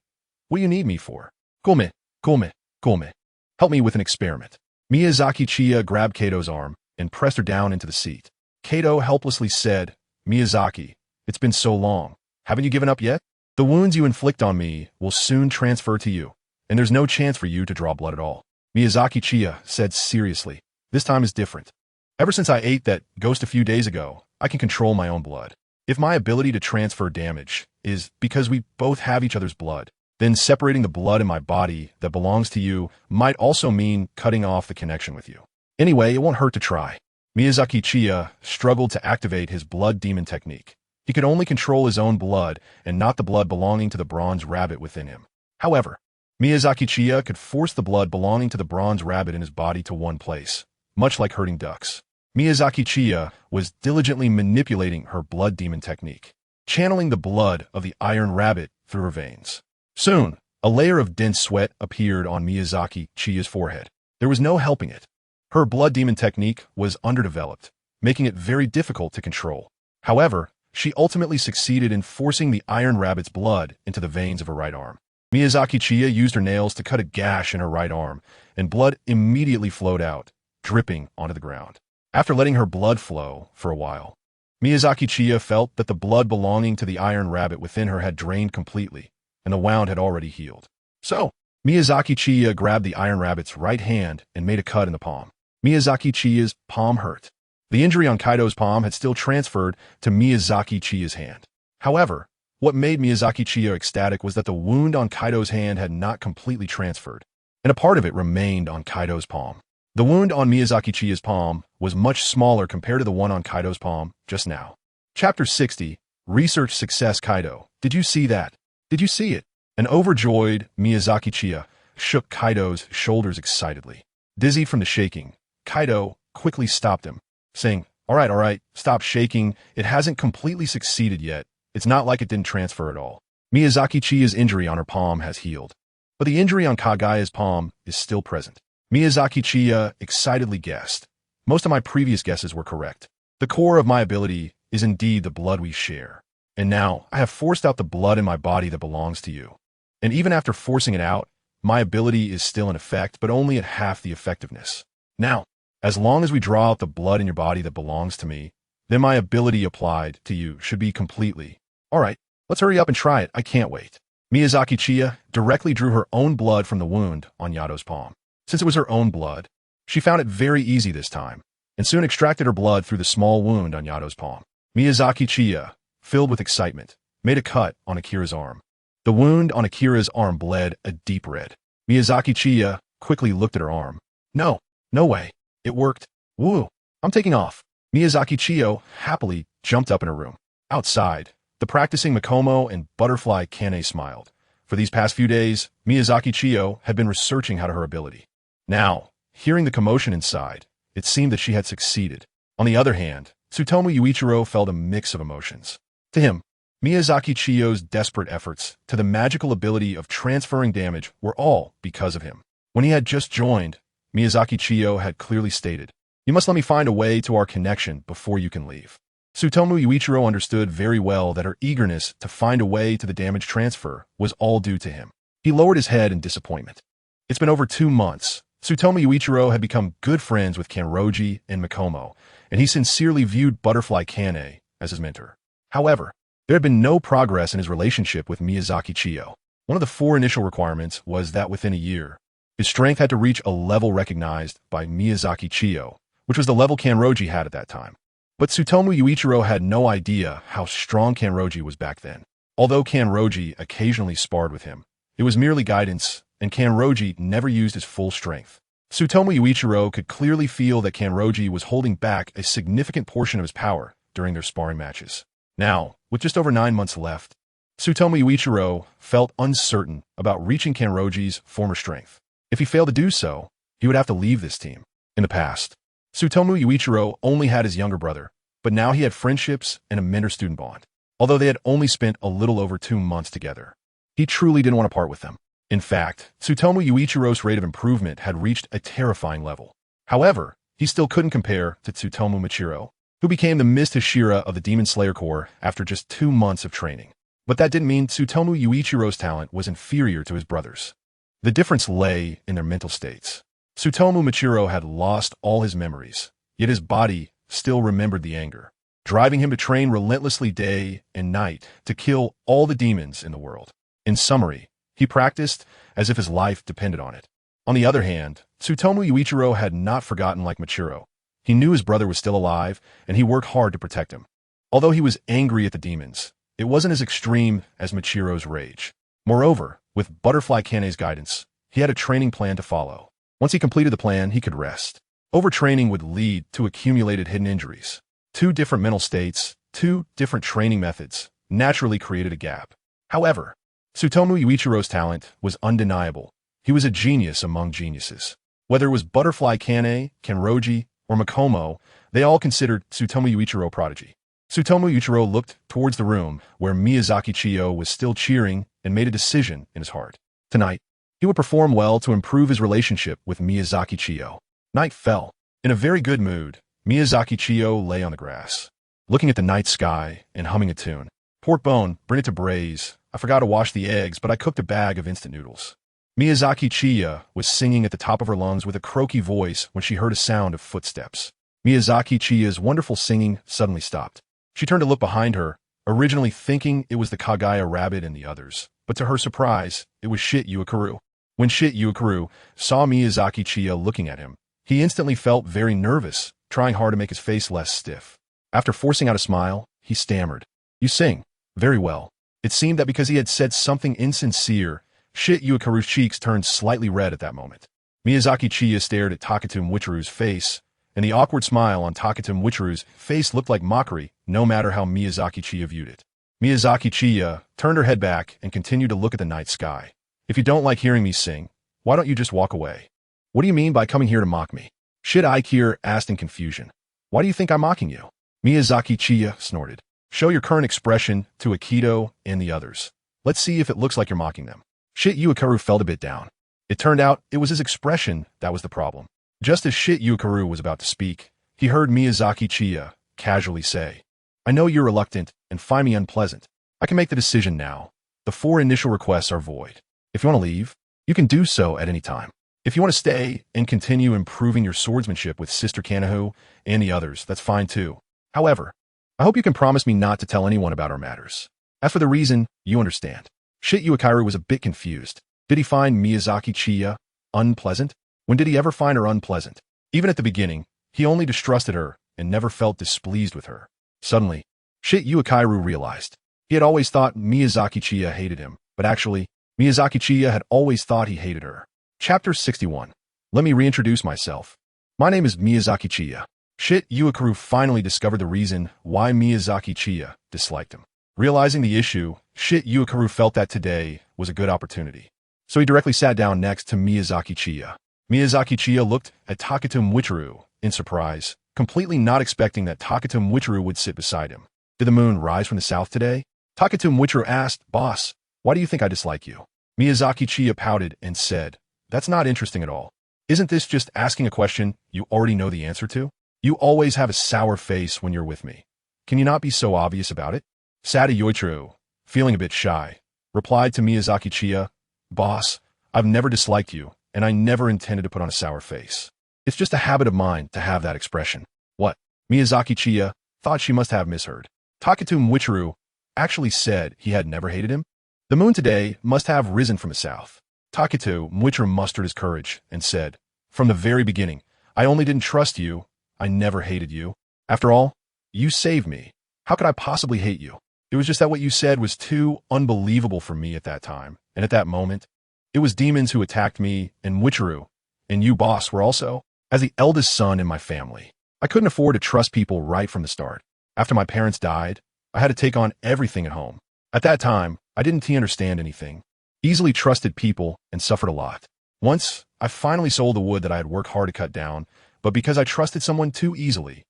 what do you need me for?" Come. Help me with an experiment." Miyazaki Chiya grabbed Kato's arm and pressed her down into the seat. Kato helplessly said, "Miyazaki, it's been so long. Haven't you given up yet? The wounds you inflict on me will soon transfer to you, and there's no chance for you to draw blood at all." Miyazaki Chiya said seriously, "This time is different. Ever since I ate that ghost a few days ago, I can control my own blood. If my ability to transfer damage is because we both have each other's blood, then separating the blood in my body that belongs to you might also mean cutting off the connection with you. Anyway, it won't hurt to try." Miyazaki Chiya struggled to activate his blood demon technique. He could only control his own blood and not the blood belonging to the bronze rabbit within him. However, Miyazaki Chiya could force the blood belonging to the bronze rabbit in his body to one place, much like herding ducks. Miyazaki Chiya was diligently manipulating her blood demon technique, channeling the blood of the iron rabbit through her veins. Soon, a layer of dense sweat appeared on Miyazaki Chiya's forehead. There was no helping it. Her blood demon technique was underdeveloped, making it very difficult to control. However, she ultimately succeeded in forcing the iron rabbit's blood into the veins of her right arm. Miyazaki Chiya used her nails to cut a gash in her right arm, and blood immediately flowed out, dripping onto the ground. After letting her blood flow for a while, Miyazaki Chiya felt that the blood belonging to the iron rabbit within her had drained completely, and the wound had already healed. So, Miyazaki Chiya grabbed the iron rabbit's right hand and made a cut in the palm. Miyazaki Chiya's palm hurt. The injury on Kaido's palm had still transferred to Miyazaki Chiya's hand. However, what made Miyazaki Chiya ecstatic was that the wound on Kaido's hand had not completely transferred, and a part of it remained on Kaido's palm. The wound on Miyazaki Chiya's palm was much smaller compared to the one on Kaido's palm just now. Chapter 60, Research Success. Kaido, did you see that? Did you see it? An overjoyed Miyazaki Chiya shook Kaido's shoulders excitedly. Dizzy from the shaking, Kaido quickly stopped him, saying, all right, stop shaking. It hasn't completely succeeded yet. It's not like it didn't transfer at all. Miyazaki Chiya's injury on her palm has healed, but the injury on Kagaya's palm is still present. Miyazaki Chiya excitedly guessed. Most of my previous guesses were correct. The core of my ability is indeed the blood we share. And now, I have forced out the blood in my body that belongs to you. And even after forcing it out, my ability is still in effect, but only at half the effectiveness. Now, as long as we draw out the blood in your body that belongs to me, then my ability applied to you should be completely. Alright, let's hurry up and try it, I can't wait. Miyazaki Chiya directly drew her own blood from the wound on Yato's palm. Since it was her own blood, she found it very easy this time, and soon extracted her blood through the small wound on Yato's palm. Miyazaki Chiya, filled with excitement, made a cut on Akira's arm. The wound on Akira's arm bled a deep red. Miyazaki Chiya quickly looked at her arm. No way. It worked. Woo! I'm taking off. Miyazaki Chiyo happily jumped up in her room. Outside, the practicing Makomo and butterfly Kane smiled. For these past few days, Miyazaki Chiyo had been researching how to her ability. Now, hearing the commotion inside, it seemed that she had succeeded. On the other hand, Tsutomu Yuichiro felt a mix of emotions. To him, Miyazaki Chiyo's desperate efforts to the magical ability of transferring damage were all because of him. When he had just joined, Miyazaki Chiyo had clearly stated, "You must let me find a way to our connection before you can leave." Tsutomu Yuichiro understood very well that her eagerness to find a way to the damage transfer was all due to him. He lowered his head in disappointment. It's been over 2 months. Tsutomu Yuichiro had become good friends with Kanroji and Makomo, and he sincerely viewed Butterfly Kane as his mentor. However, there had been no progress in his relationship with Miyazaki Chiyo. One of the 4 initial requirements was that within a year, his strength had to reach a level recognized by Miyazaki Chiyo, which was the level Kanroji had at that time. But Tsutomu Yuichiro had no idea how strong Kanroji was back then. Although Kanroji occasionally sparred with him, it was merely guidance, and Kanroji never used his full strength. Tsutomu Yuichiro could clearly feel that Kanroji was holding back a significant portion of his power during their sparring matches. Now, with just over 9 months left, Tsutomu Yuichiro felt uncertain about reaching Kanroji's former strength. If he failed to do so, he would have to leave this team. In the past, Tsutomu Yuichiro only had his younger brother, but now he had friendships and a mentor-student bond. Although they had only spent a little over 2 months together, he truly didn't want to part with them. In fact, Tsutomu Yuichiro's rate of improvement had reached a terrifying level. However, he still couldn't compare to Tsutomu Michiro, who became the Mist Hashira of the Demon Slayer Corps after just 2 months of training. But that didn't mean Tsutomu Yuichiro's talent was inferior to his brother's. The difference lay in their mental states. Tsutomu Michiro had lost all his memories, yet his body still remembered the anger, driving him to train relentlessly day and night to kill all the demons in the world. In summary, he practiced as if his life depended on it. On the other hand, Tsutomu Yuichiro had not forgotten like Michiro. He knew his brother was still alive, and he worked hard to protect him. Although he was angry at the demons, it wasn't as extreme as Michiro's rage. Moreover, with Butterfly Kane's guidance, he had a training plan to follow. Once he completed the plan, he could rest. Overtraining would lead to accumulated hidden injuries. 2 different mental states, 2 different training methods, naturally created a gap. However, Tsutomu Yuichiro's talent was undeniable. He was a genius among geniuses. Whether it was Butterfly Kane, Kanroji, or Makomo, they all considered Tsutomu Yuichiro prodigy. Tsutomu Yuichiro looked towards the room where Miyazaki Chiyo was still cheering and made a decision in his heart. Tonight, he would perform well to improve his relationship with Miyazaki Chiyo. Night fell. In a very good mood, Miyazaki Chiyo lay on the grass, looking at the night sky and humming a tune. "Pork bone, bring it to braise. I forgot to wash the eggs, but I cooked a bag of instant noodles." Miyazaki Chiya was singing at the top of her lungs with a croaky voice when she heard a sound of footsteps. Miyazaki Chiya's wonderful singing suddenly stopped. She turned to look behind her, originally thinking it was the Kagaya rabbit and the others, but to her surprise, it was Shit Yuakaru. When Shit Yuakaru saw Miyazaki Chiya looking at him, he instantly felt very nervous, trying hard to make his face less stiff. After forcing out a smile, he stammered, "You sing very well." It seemed that because he had said something insincere, Shit Yuakaru's cheeks turned slightly red at that moment. Miyazaki Chiya stared at Takatum Wichiru's face, and the awkward smile on Takatum Wichiru's face looked like mockery, no matter how Miyazaki Chiya viewed it. Miyazaki Chiya turned her head back and continued to look at the night sky. "If you don't like hearing me sing, why don't you just walk away?" "What do you mean by coming here to mock me?" Shit Aikir asked in confusion. "Why do you think I'm mocking you?" Miyazaki Chiya snorted. "Show your current expression to Akito and the others. Let's see if it looks like you're mocking them." Shit Yuakaru felt a bit down. It turned out it was his expression that was the problem. Just as Shit Yuakaru was about to speak, he heard Miyazaki Chiya casually say, "I know you're reluctant and find me unpleasant. I can make the decision now. The 4 initial requests are void. If you want to leave, you can do so at any time. If you want to stay and continue improving your swordsmanship with Sister Kanahu and the others, that's fine too. However, I hope you can promise me not to tell anyone about our matters. As for the reason, you understand. Shit Yuakaru was a bit confused. Did he find Miyazaki Chiya unpleasant? When did he ever find her unpleasant? Even at the beginning, he only distrusted her and never felt displeased with her. Suddenly, Shit Yuakaru realized. He had always thought Miyazaki Chiya hated him, but actually, Miyazaki Chiya had always thought he hated her. Chapter 61. Let me reintroduce myself. My name is Miyazaki Chiya. Shit Yuakaru finally discovered the reason why Miyazaki Chiya disliked him. Realizing the issue, Shit Yuakaru felt that today was a good opportunity. So he directly sat down next to Miyazaki Chiya. Miyazaki Chiya looked at Taketo Muichiro in surprise, completely not expecting that Taketo Muichiro would sit beside him. Did the moon rise from the south today? Taketo Muichiro asked, Boss, why do you think I dislike you? Miyazaki Chiya pouted and said, That's not interesting at all. Isn't this just asking a question you already know the answer to? You always have a sour face when you're with me. Can you not be so obvious about it? Sada Yoichiro, feeling a bit shy, replied to Miyazaki Chiya, Boss, I've never disliked you, and I never intended to put on a sour face. It's just a habit of mine to have that expression. What? Miyazaki Chiya thought she must have misheard. Taketo Muichiro actually said he had never hated him. The moon today must have risen from the south. Taketo Muichiro mustered his courage and said, From the very beginning, I only didn't trust you. I never hated you. After all, you saved me. How could I possibly hate you? It was just that what you said was too unbelievable for me at that time. And at that moment, it was demons who attacked me, and Muichiro, and you, boss, were also. As the eldest son in my family, I couldn't afford to trust people right from the start. After my parents died, I had to take on everything at home. At that time, I didn't understand anything. Easily trusted people and suffered a lot. Once, I finally sold the wood that I had worked hard to cut down, but because I trusted someone too easily,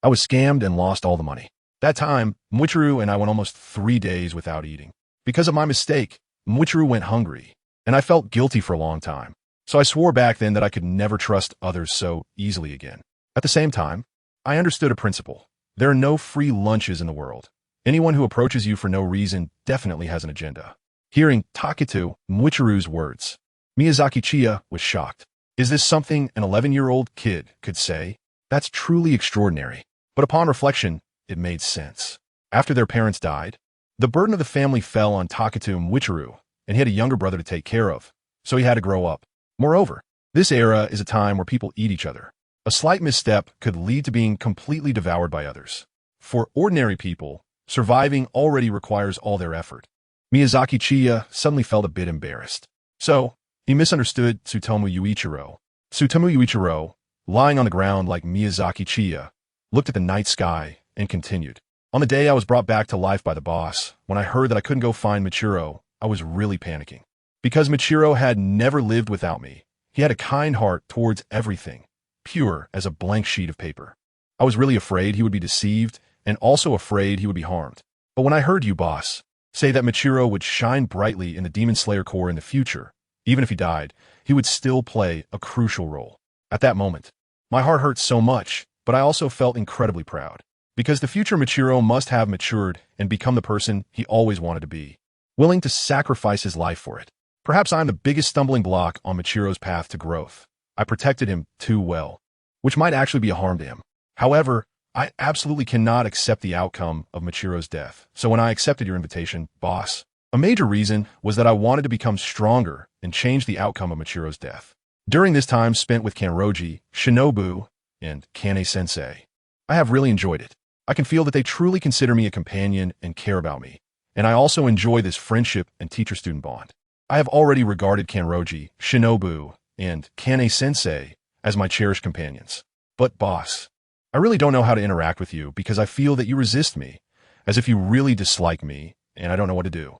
I was scammed and lost all the money. That time, Muichiro and I went almost 3 days without eating. Because of my mistake, Muichiro went hungry, and I felt guilty for a long time. So I swore back then that I could never trust others so easily again. At the same time, I understood a principle. There are no free lunches in the world. Anyone who approaches you for no reason definitely has an agenda. Hearing Taketo Muichiro's words, Miyazaki Chiya was shocked. Is this something an 11-year-old kid could say? That's truly extraordinary. But upon reflection, it made sense. After their parents died, the burden of the family fell on Taketo Muichiro, and he had a younger brother to take care of, so he had to grow up. Moreover, this era is a time where people eat each other. A slight misstep could lead to being completely devoured by others. For ordinary people, surviving already requires all their effort. Miyazaki Chiya suddenly felt a bit embarrassed. So, he misunderstood Tsutomu Yuichiro. Tsutomu Yuichiro, lying on the ground like Miyazaki Chiya, looked at the night sky and continued. On the day I was brought back to life by the boss, when I heard that I couldn't go find Michiro, I was really panicking. Because Michiro had never lived without me, he had a kind heart towards everything, pure as a blank sheet of paper. I was really afraid he would be deceived and also afraid he would be harmed. But when I heard you, boss, say that Michiro would shine brightly in the Demon Slayer Corps in the future, even if he died, he would still play a crucial role. At that moment, my heart hurt so much, but I also felt incredibly proud. Because the future Michiro must have matured and become the person he always wanted to be, willing to sacrifice his life for it. Perhaps I'm the biggest stumbling block on Michiro's path to growth. I protected him too well, which might actually be a harm to him. However, I absolutely cannot accept the outcome of Michiro's death. So when I accepted your invitation, boss, a major reason was that I wanted to become stronger and change the outcome of Michiro's death. During this time spent with Kanroji, Shinobu, and Kane-sensei, I have really enjoyed it. I can feel that they truly consider me a companion and care about me, and I also enjoy this friendship and teacher-student bond. I have already regarded Kanroji, Shinobu, and Kane-sensei as my cherished companions. But boss, I really don't know how to interact with you because I feel that you resist me, as if you really dislike me, and I don't know what to do.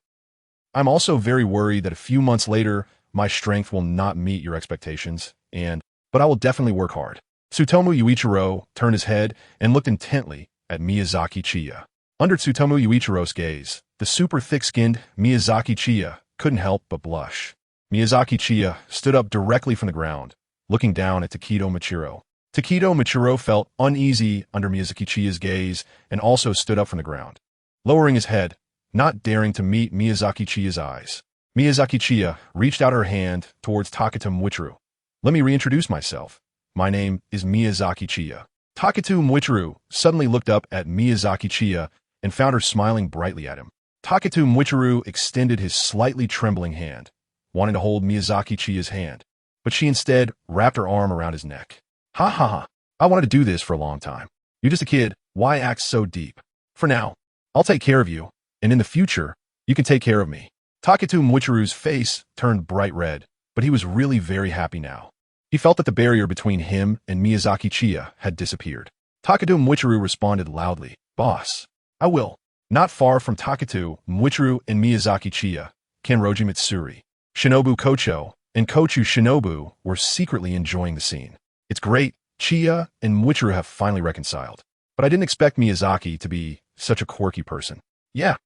I'm also very worried that a few months later, my strength will not meet your expectations, but I will definitely work hard. Tsutomu Yuichiro turned his head and looked intently at Miyazaki Chiya. Under Tsutomu Yuichiro's gaze, the super thick-skinned Miyazaki Chiya couldn't help but blush. Miyazaki Chiya stood up directly from the ground, looking down at Taketo Michiro. Taketo Michiro felt uneasy under Miyazaki Chiya's gaze and also stood up from the ground. lowering his head, not daring to meet Miyazaki Chiya's eyes. Miyazaki Chiya reached out her hand towards Takatu Mwichiru. Let me reintroduce myself. My name is Miyazaki Chiya. Takatu Mwichiru suddenly looked up at Miyazaki Chiya and found her smiling brightly at him. Takatu Mwichiru extended his slightly trembling hand, wanting to hold Miyazaki Chiya's hand, but she instead wrapped her arm around his neck. Ha ha ha, I wanted to do this for a long time. You're just a kid, why act so deep? For now, I'll take care of you, and in the future, you can take care of me. Takatu Mwichiru's face turned bright red, but he was really very happy now. He felt that the barrier between him and Miyazaki Chiya had disappeared. Takatu Mwichiru responded loudly, Boss, I will. Not far from Takatu Mwichiru and Miyazaki Chiya, Kanroji Mitsuri, Shinobu Kocho, and Kochu Shinobu were secretly enjoying the scene. It's great, Chiya and Mwichiru have finally reconciled. But I didn't expect Miyazaki to be such a quirky person. Yeah,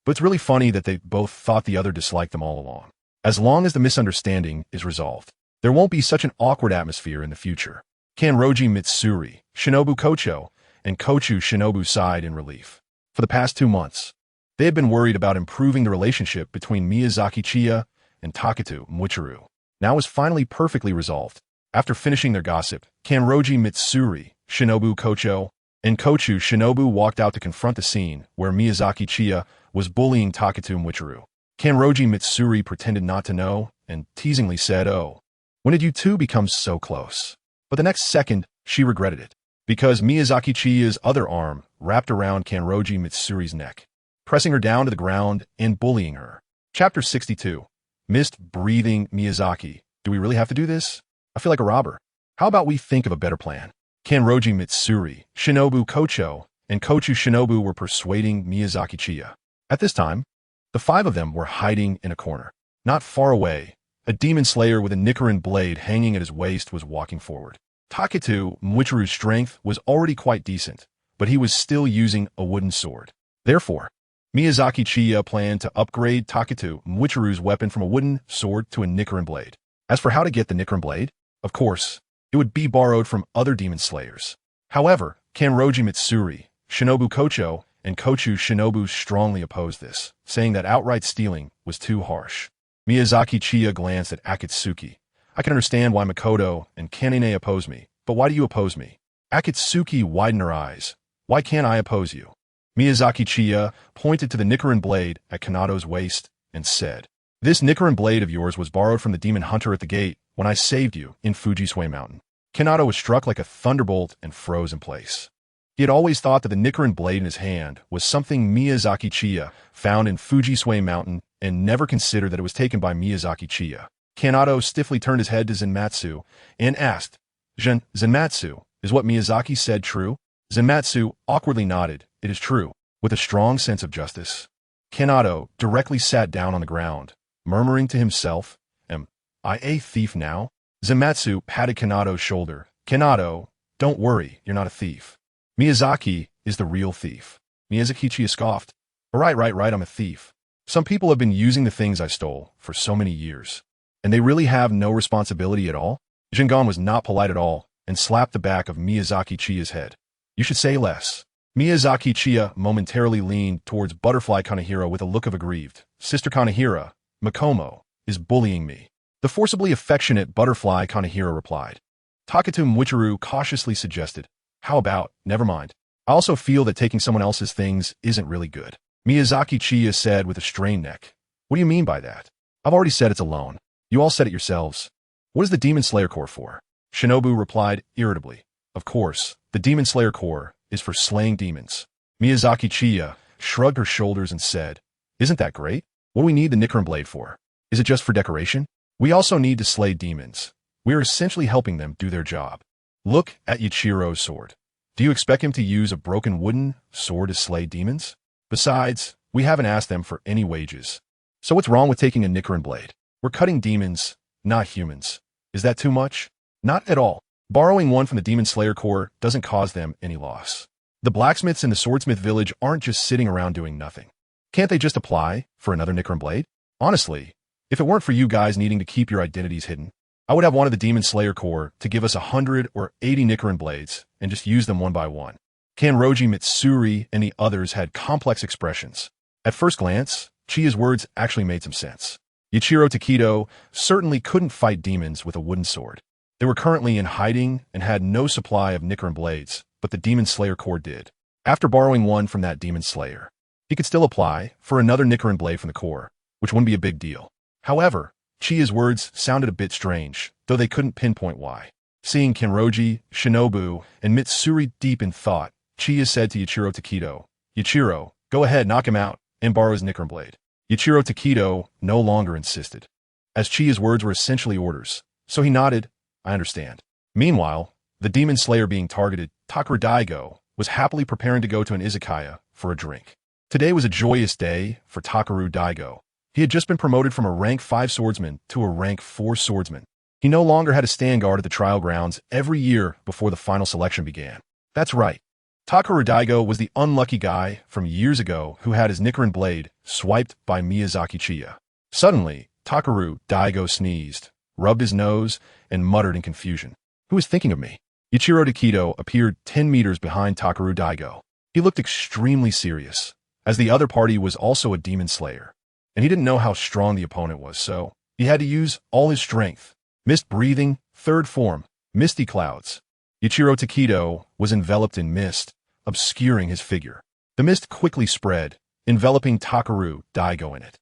but it's really funny that they both thought the other disliked them all along. As long as the misunderstanding is resolved, there won't be such an awkward atmosphere in the future. Kanroji Mitsuri, Shinobu Kocho, and Kochu Shinobu sighed in relief. For the past 2 months, they had been worried about improving the relationship between Miyazaki Chiya and Takatu Mwichiru. Now was finally perfectly resolved. After finishing their gossip, Kanroji Mitsuri, Shinobu Kocho, and Kochu Shinobu walked out to confront the scene where Miyazaki Chiya was bullying Takatu Mwichiru. Kanroji Mitsuri pretended not to know and teasingly said, Oh, when did you two become so close? But the next second, she regretted it, because Miyazaki Chiya's other arm wrapped around Kanroji Mitsuri's neck, pressing her down to the ground and bullying her. Chapter 62. Missed breathing Miyazaki. Do we really have to do this? I feel like a robber. How about we think of a better plan? Kanroji Mitsuri, Shinobu Kocho, and Kochu Shinobu were persuading Miyazaki Chiya. At this time, the 5 of them were hiding in a corner. Not far away, a demon slayer with a Nichiren blade hanging at his waist was walking forward. Takatu Mwichiru's strength was already quite decent, but he was still using a wooden sword. Therefore, Miyazaki Chiya planned to upgrade Takatu Mwichiru's weapon from a wooden sword to a Nichiren blade. As for how to get the Nichiren blade, of course, it would be borrowed from other demon slayers. However, Kanroji Mitsuri, Shinobu Kocho, and Kochu Shinobu strongly opposed this, saying that outright stealing was too harsh. Miyazaki Chiya glanced at Akatsuki. I can understand why Makoto and Kanine oppose me, but why do you oppose me? Akatsuki widened her eyes. Why can't I oppose you? Miyazaki Chiya pointed to the Nichiren blade at Kanato's waist and said, This Nichiren blade of yours was borrowed from the demon hunter at the gate when I saved you in Fujisawa Mountain. Kanato was struck like a thunderbolt and froze in place. He had always thought that the Nichiren blade in his hand was something Miyazaki Chiya found in Fujisawa Mountain and never considered that it was taken by Miyazaki Chiya. Kanato stiffly turned his head to Zenmatsu and asked, Zenmatsu, is what Miyazaki said true? Zenmatsu awkwardly nodded, It is true, with a strong sense of justice. Kanato directly sat down on the ground, murmuring to himself, Am I a thief now? Zenmatsu patted Kanato's shoulder. Kanato, don't worry, you're not a thief. Miyazaki is the real thief. Miyazaki Chiya scoffed. Right, I'm a thief. Some people have been using the things I stole for so many years, and they really have no responsibility at all? Jingon was not polite at all and slapped the back of Miyazaki Chiya's head. You should say less. Miyazaki Chiya momentarily leaned towards Butterfly Kanehira with a look of aggrieved. Sister Kanehira, Makomo, is bullying me. The forcibly affectionate Butterfly Kanehira replied. Takatu Mwichiru cautiously suggested, How about, never mind. I also feel that taking someone else's things isn't really good. Miyazaki Chiya said with a strained neck. What do you mean by that? I've already said it's a loan. You all said it yourselves. What is the Demon Slayer Corps for? Shinobu replied irritably. Of course, the Demon Slayer Corps is for slaying demons. Miyazaki Chiya shrugged her shoulders and said, Isn't that great? What do we need the Nichiren blade for? Is it just for decoration? We also need to slay demons. We are essentially helping them do their job. Look at Yachiro's sword. Do you expect him to use a broken wooden sword to slay demons? Besides, we haven't asked them for any wages. So what's wrong with taking a Nichiren blade? We're cutting demons, not humans. Is that too much? Not at all. Borrowing one from the Demon Slayer Corps doesn't cause them any loss. The blacksmiths in the swordsmith village aren't just sitting around doing nothing. Can't they just apply for another Nichiren blade? Honestly, if it weren't for you guys needing to keep your identities hidden, I would have one of the Demon Slayer Corps to give us 100 or 80 Nichiren blades and just use them one by one. Kanroji Mitsuri and the others had complex expressions. At first glance, Chiya's words actually made some sense. Yuichiro Takedo certainly couldn't fight demons with a wooden sword. They were currently in hiding and had no supply of Nichiren blades, but the Demon Slayer Corps did. After borrowing one from that Demon Slayer, he could still apply for another Nichiren blade from the Corps, which wouldn't be a big deal. However, Chiya's words sounded a bit strange, though they couldn't pinpoint why. Seeing Kanroji, Shinobu, and Mitsuri deep in thought, Chiya said to Yuichiro Takedo, "Yuichiro, go ahead, knock him out, and borrow his Nichiren blade." Yuichiro Takedo no longer insisted, as Chiya's words were essentially orders, so he nodded, "I understand." Meanwhile, the Demon Slayer being targeted, Takeru Daigo, was happily preparing to go to an izakaya for a drink. Today was a joyous day for Takeru Daigo. He had just been promoted from a rank 5 swordsman to a rank 4 swordsman. He no longer had to stand guard at the trial grounds every year before the final selection began. That's right. Takeru Daigo was the unlucky guy from years ago who had his Nichiren blade swiped by Miyazaki Chiya. Suddenly, Takeru Daigo sneezed, rubbed his nose, and muttered in confusion, "Who is thinking of me?" Yuichiro Takedo appeared 10 meters behind Takeru Daigo. He looked extremely serious, as the other party was also a demon slayer, and he didn't know how strong the opponent was, so he had to use all his strength. Mist breathing, third form, misty clouds. Yuichiro Takedo was enveloped in mist, obscuring his figure. The mist quickly spread, enveloping Takeru Daigo in it.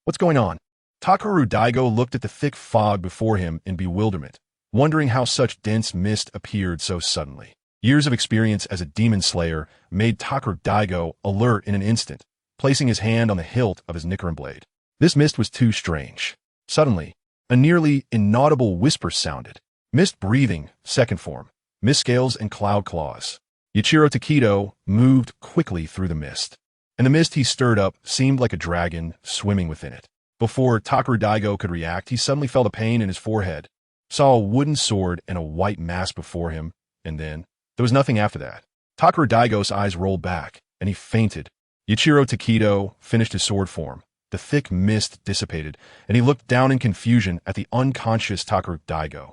What's going on? Takeru Daigo looked at the thick fog before him in bewilderment, wondering how such dense mist appeared so suddenly. Years of experience as a demon slayer made Takeru Daigo alert in an instant, placing his hand on the hilt of his Nichiren blade. This mist was too strange. Suddenly, a nearly inaudible whisper sounded. Mist breathing, second form, mist scales and cloud claws. Yuichiro Takedo moved quickly through the mist, and the mist he stirred up seemed like a dragon swimming within it. Before Takeru Daigo could react, he suddenly felt a pain in his forehead, saw a wooden sword and a white mask before him, and then there was nothing after that. Takeru Daigo's eyes rolled back, and he fainted. Yuichiro Takedo finished his sword form. The thick mist dissipated, and he looked down in confusion at the unconscious Takeru Daigo.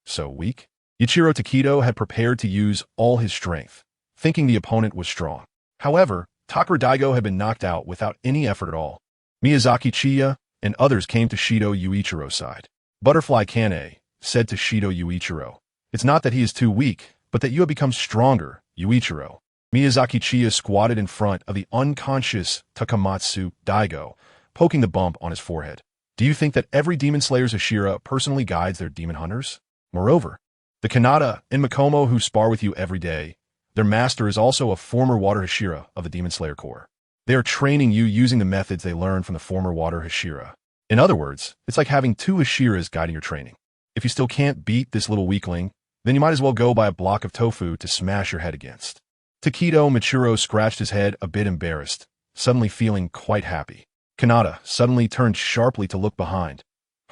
So weak? Yuichiro Takedo had prepared to use all his strength, thinking the opponent was strong. However, Takeru Daigo had been knocked out without any effort at all. Miyazaki Chiya and others came to Shido Yuichiro's side. Butterfly Kane said to Shido Yuichiro, "It's not that he is too weak, but that you have become stronger, Yuichiro." Miyazaki Chiya squatted in front of the unconscious Takamatsu Daigo, poking the bump on his forehead. "Do you think that every demon slayer's Hashira personally guides their demon hunters? Moreover, the Kanata and Makomo who spar with you every day, their master is also a former water Hashira of the Demon Slayer Corps. They are training you using the methods they learned from the former water Hashira. In other words, it's like having 2 Hashiras guiding your training. If you still can't beat this little weakling, then you might as well go buy a block of tofu to smash your head against." Takedo Michiro scratched his head a bit embarrassed, suddenly feeling quite happy. Kanata suddenly turned sharply to look behind.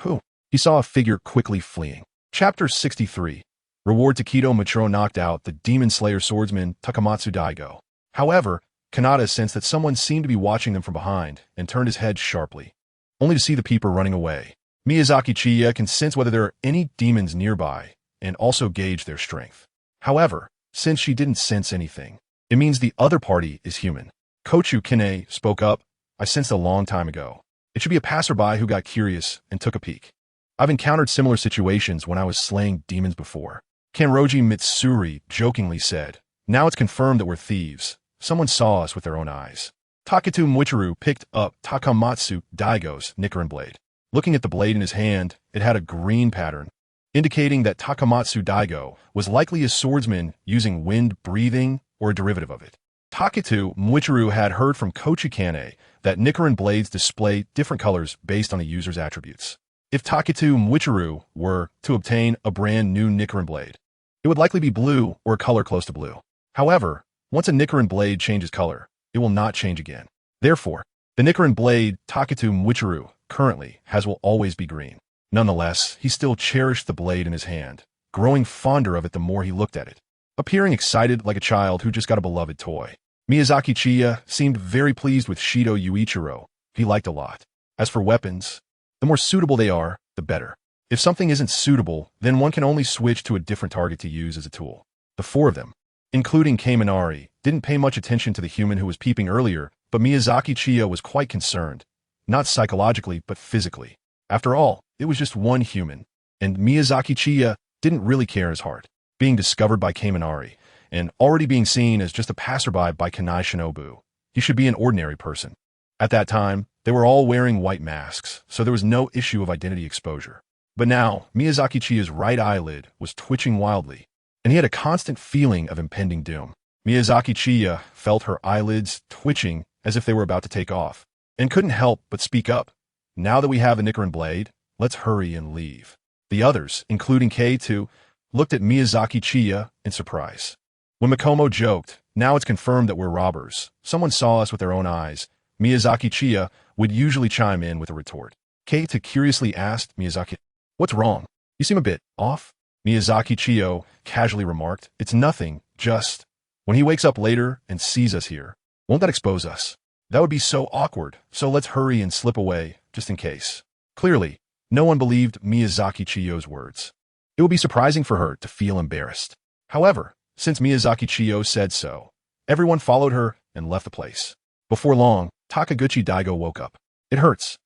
Who? He saw a figure quickly fleeing. Chapter 63. Reward. Takedo Michiro knocked out the Demon Slayer swordsman Takamatsu Daigo. However, Kanata sensed that someone seemed to be watching them from behind and turned his head sharply, only to see the peeper running away. Miyazaki Chiya can sense whether there are any demons nearby and also gauge their strength. However, since she didn't sense anything, it means the other party is human. Kochu Kine spoke up, "I sensed a long time ago. It should be a passerby who got curious and took a peek. I've encountered similar situations when I was slaying demons before." Kanroji Mitsuri jokingly said, "Now it's confirmed that we're thieves. Someone saw us with their own eyes." Taketu Muichiru picked up Takamatsu Daigo's Nichiren blade. Looking at the blade in his hand, it had a green pattern, indicating that Takamatsu Daigo was likely a swordsman using wind breathing or a derivative of it. Taketu Muichiru had heard from Kochikane that Nichiren blades display different colors based on the user's attributes. If Taketu Muichiru were to obtain a brand new Nichiren blade, it would likely be blue or a color close to blue. However, once a Nichiren blade changes color, it will not change again. Therefore, the Nichiren blade Taketu Muichiru currently has will always be green. Nonetheless, he still cherished the blade in his hand, growing fonder of it the more he looked at it, appearing excited like a child who just got a beloved toy. Miyazaki Chiya seemed very pleased with Shido Yuichiro. He liked a lot. As for weapons, the more suitable they are, the better. If something isn't suitable, then one can only switch to a different target to use as a tool. The 4 of them, including Kaminari, didn't pay much attention to the human who was peeping earlier, but Miyazaki Chiya was quite concerned. Not psychologically, but physically. After all, it was just one human, and Miyazaki Chiya didn't really care his heart. Being discovered by Kaminari, and already being seen as just a passerby by Kanai Shinobu, he should be an ordinary person. At that time, they were all wearing white masks, so there was no issue of identity exposure. But now, Miyazaki Chiya's right eyelid was twitching wildly, and he had a constant feeling of impending doom. Miyazaki Chiya felt her eyelids twitching as if they were about to take off, and couldn't help but speak up. Now that we have the Nichiren blade, let's hurry and leave. The others, including K2, looked at Miyazaki Chiya in surprise. When Makomo joked, now it's confirmed that we're robbers, someone saw us with their own eyes, Miyazaki Chiya would usually chime in with a retort. K2 curiously asked Miyazaki, "What's wrong? You seem a bit off?" Miyazaki Chiya casually remarked, "It's nothing, just when he wakes up later and sees us here, won't that expose us? That would be so awkward, so let's hurry and slip away, just in case." Clearly, no one believed Miyazaki Chiya's words. It would be surprising for her to feel embarrassed. However, since Miyazaki Chiya said so, everyone followed her and left the place. Before long, Takaguchi Daigo woke up. "It hurts."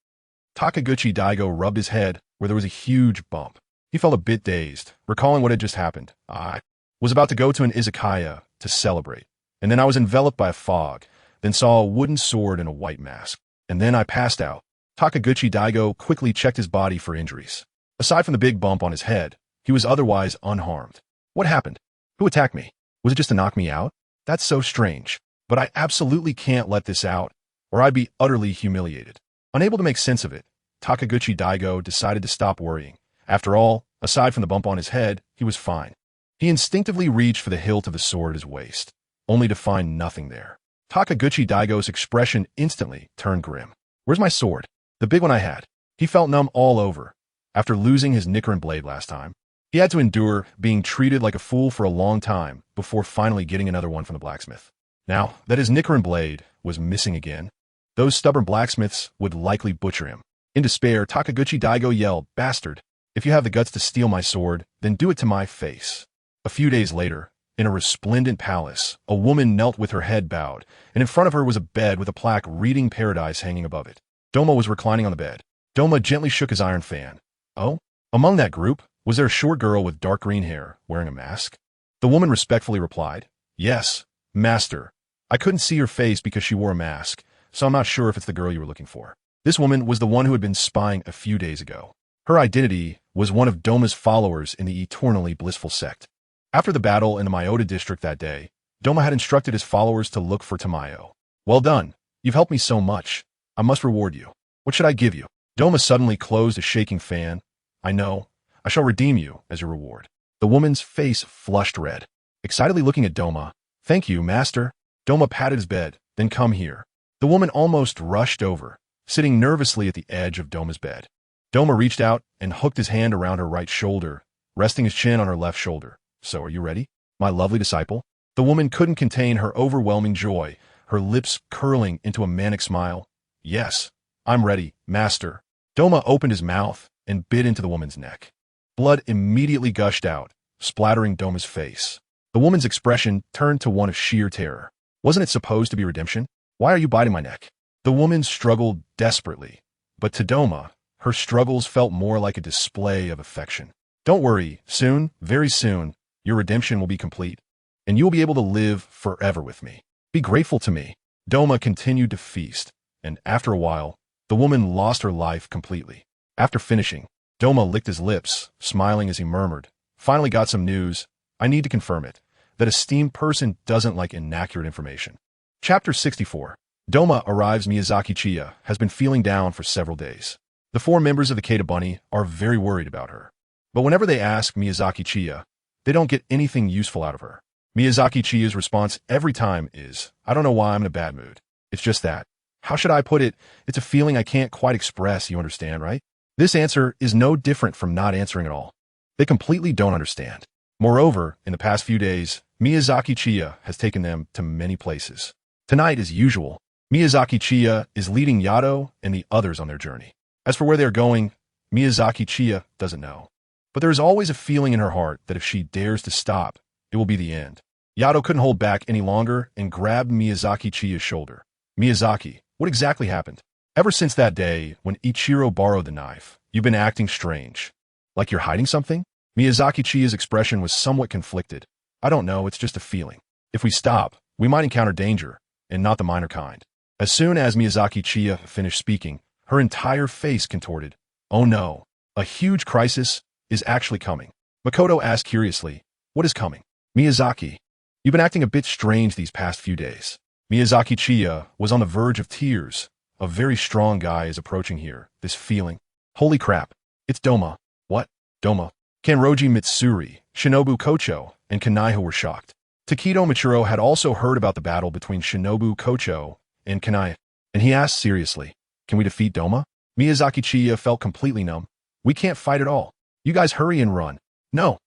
Takaguchi Daigo rubbed his head where there was a huge bump. He felt a bit dazed, recalling what had just happened. "I was about to go to an izakaya to celebrate, and then I was enveloped by a fog, then saw a wooden sword and a white mask, and then I passed out." Takaguchi Daigo quickly checked his body for injuries. Aside from the big bump on his head, he was otherwise unharmed. "What happened? Who attacked me? Was it just to knock me out? That's so strange. But I absolutely can't let this out, or I'd be utterly humiliated." Unable to make sense of it, Takaguchi Daigo decided to stop worrying. After all, aside from the bump on his head, he was fine. He instinctively reached for the hilt of the sword at his waist, only to find nothing there. Takaguchi Daigo's expression instantly turned grim. "Where's my sword? The big one I had." He felt numb all over. After losing his Nichiren blade last time, he had to endure being treated like a fool for a long time before finally getting another one from the blacksmith. Now that his Nichiren blade was missing again, those stubborn blacksmiths would likely butcher him. In despair, Takaguchi Daigo yelled, "Bastard! If you have the guts to steal my sword, then do it to my face." A few days later, in a resplendent palace, a woman knelt with her head bowed, and in front of her was a bed with a plaque reading Paradise hanging above it. Doma was reclining on the bed. Doma gently shook his iron fan. "Oh?" Among that group, was there a short girl with dark green hair, wearing a mask? The woman respectfully replied, "Yes, master. I couldn't see her face because she wore a mask, so I'm not sure if it's the girl you were looking for." This woman was the one who had been spying a few days ago. Her identity was one of Doma's followers in the eternally blissful sect. After the battle in the Myota district that day, Doma had instructed his followers to look for Tamayo. "Well done. You've helped me so much. I must reward you. What should I give you?" Doma suddenly closed a shaking fan. "I know. I shall redeem you as your reward." The woman's face flushed red. Excitedly looking at Doma, "Thank you, master." Doma patted his bed, then "Come here." The woman almost rushed over, sitting nervously at the edge of Doma's bed. Doma reached out and hooked his hand around her right shoulder, resting his chin on her left shoulder. "So are you ready, my lovely disciple?" The woman couldn't contain her overwhelming joy, her lips curling into a manic smile. "Yes, I'm ready, master." Doma opened his mouth and bit into the woman's neck. Blood immediately gushed out, splattering Doma's face. The woman's expression turned to one of sheer terror. Wasn't it supposed to be redemption? "Why are you biting my neck?" The woman struggled desperately, but to Doma, her struggles felt more like a display of affection. "Don't worry, soon, very soon, your redemption will be complete, and you will be able to live forever with me. Be grateful to me." Doma continued to feast, and after a while, the woman lost her life completely. After finishing, Doma licked his lips, smiling as he murmured, "Finally got some news. I need to confirm it. That esteemed person doesn't like inaccurate information." Chapter 64. Doma arrives. Miyazaki Chiya has been feeling down for several days. The 4 members of the Kata Bunny are very worried about her. But whenever they ask Miyazaki Chiya, they don't get anything useful out of her. Miyazaki Chiya's response every time is, "I don't know why I'm in a bad mood. It's just that. How should I put it? It's a feeling I can't quite express, you understand, right?" This answer is no different from not answering at all. They completely don't understand. Moreover, in the past few days, Miyazaki Chiya has taken them to many places. Tonight, as usual, Miyazaki Chiya is leading Yato and the others on their journey. As for where they are going, Miyazaki Chiya doesn't know. But there is always a feeling in her heart that if she dares to stop, it will be the end. Yato couldn't hold back any longer and grabbed Miyazaki Chiya's shoulder. Miyazaki, what exactly happened? Ever since that day when Ichiro borrowed the knife, you've been acting strange. Like you're hiding something? Miyazaki Chiya's expression was somewhat conflicted. I don't know, it's just a feeling. If we stop, we might encounter danger, and not the minor kind. As soon as Miyazaki Chiya finished speaking, her entire face contorted. Oh no, a huge crisis is actually coming. Makoto asked curiously, what is coming? Miyazaki, you've been acting a bit strange these past few days. Miyazaki Chiya was on the verge of tears. A very strong guy is approaching here, this feeling. Holy crap, it's Doma. What? Doma. Kanroji Mitsuri, Shinobu Kocho, and Kanaiho were shocked. Takedo Michiro had also heard about the battle between Shinobu Kocho and Kanai, and he asked seriously, can we defeat Doma? Miyazaki Chiya felt completely numb. We can't fight at all. You guys hurry and run. No,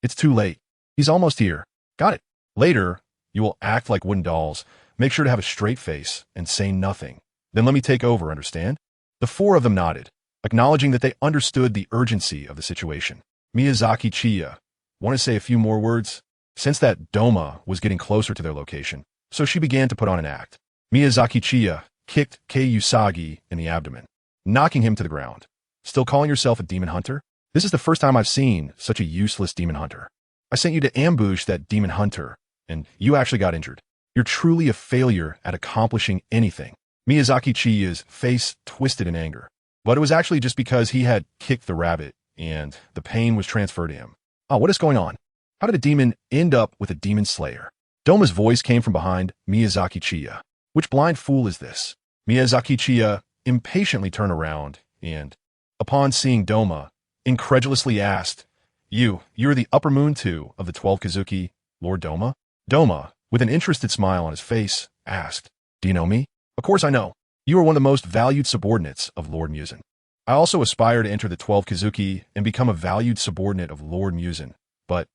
it's too late. He's almost here. Got it. Later, you will act like wooden dolls, make sure to have a straight face, and say nothing. Then let me take over, understand? The four of them nodded, acknowledging that they understood the urgency of the situation. Miyazaki Chiya, want to say a few more words? Sensed that Doma was getting closer to their location, so she began to put on an act. Miyazaki Chiya kicked Kei Usagi in the abdomen, knocking him to the ground. Still calling yourself a demon hunter? This is the first time I've seen such a useless demon hunter. I sent you to ambush that demon hunter, and you actually got injured. You're truly a failure at accomplishing anything. Miyazaki Chiya's face twisted in anger. But it was actually just because he had kicked the rabbit, and the pain was transferred to him. Oh, what is going on? How did a demon end up with a demon slayer? Doma's voice came from behind Miyazaki Chiya. Which blind fool is this? Miyazaki Chiya impatiently turned around and, upon seeing Doma, incredulously asked, You're the upper moon two of the 12 Kazuki, Lord Doma? Doma, with an interested smile on his face, asked, do you know me? Of course I know. You are one of the most valued subordinates of Lord Muzan. I also aspire to enter the 12 Kazuki and become a valued subordinate of Lord Muzan, but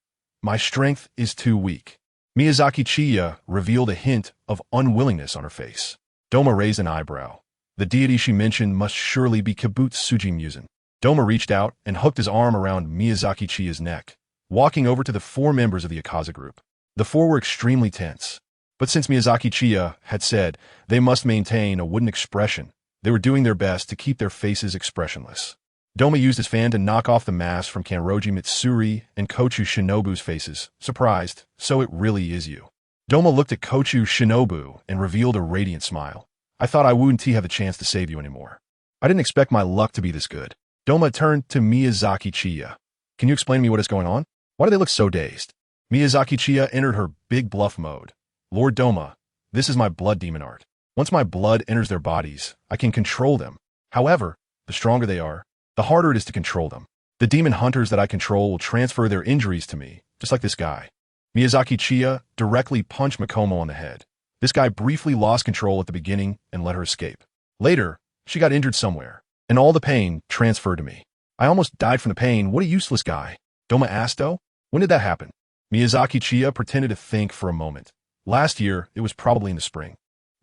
my strength is too weak. Miyazaki Chiya revealed a hint of unwillingness on her face. Doma raised an eyebrow. The deity she mentioned must surely be Kibutsuji Muzan. Doma reached out and hooked his arm around Miyazaki Chiya's neck, walking over to the four members of the Akaza group. The four were extremely tense. But since Miyazaki Chiya had said they must maintain a wooden expression, they were doing their best to keep their faces expressionless. Doma used his fan to knock off the mask from Kanroji Mitsuri and Kochu Shinobu's faces, surprised, so it really is you. Doma looked at Kochu Shinobu and revealed a radiant smile. I thought I wouldn't have a chance to save you anymore. I didn't expect my luck to be this good. Doma turned to Miyazaki Chiya. Can you explain to me what is going on? Why do they look so dazed? Miyazaki Chiya entered her big bluff mode. Lord Doma, this is my blood demon art. Once my blood enters their bodies, I can control them. However, the stronger they are, the harder it is to control them. The demon hunters that I control will transfer their injuries to me, just like this guy. Miyazaki Chiya directly punched Makomo on the head. This guy briefly lost control at the beginning and let her escape. Later, she got injured somewhere, and all the pain transferred to me. I almost died from the pain. What a useless guy. Doma asked, though, when did that happen? Miyazaki Chiya pretended to think for a moment. Last year, it was probably in the spring.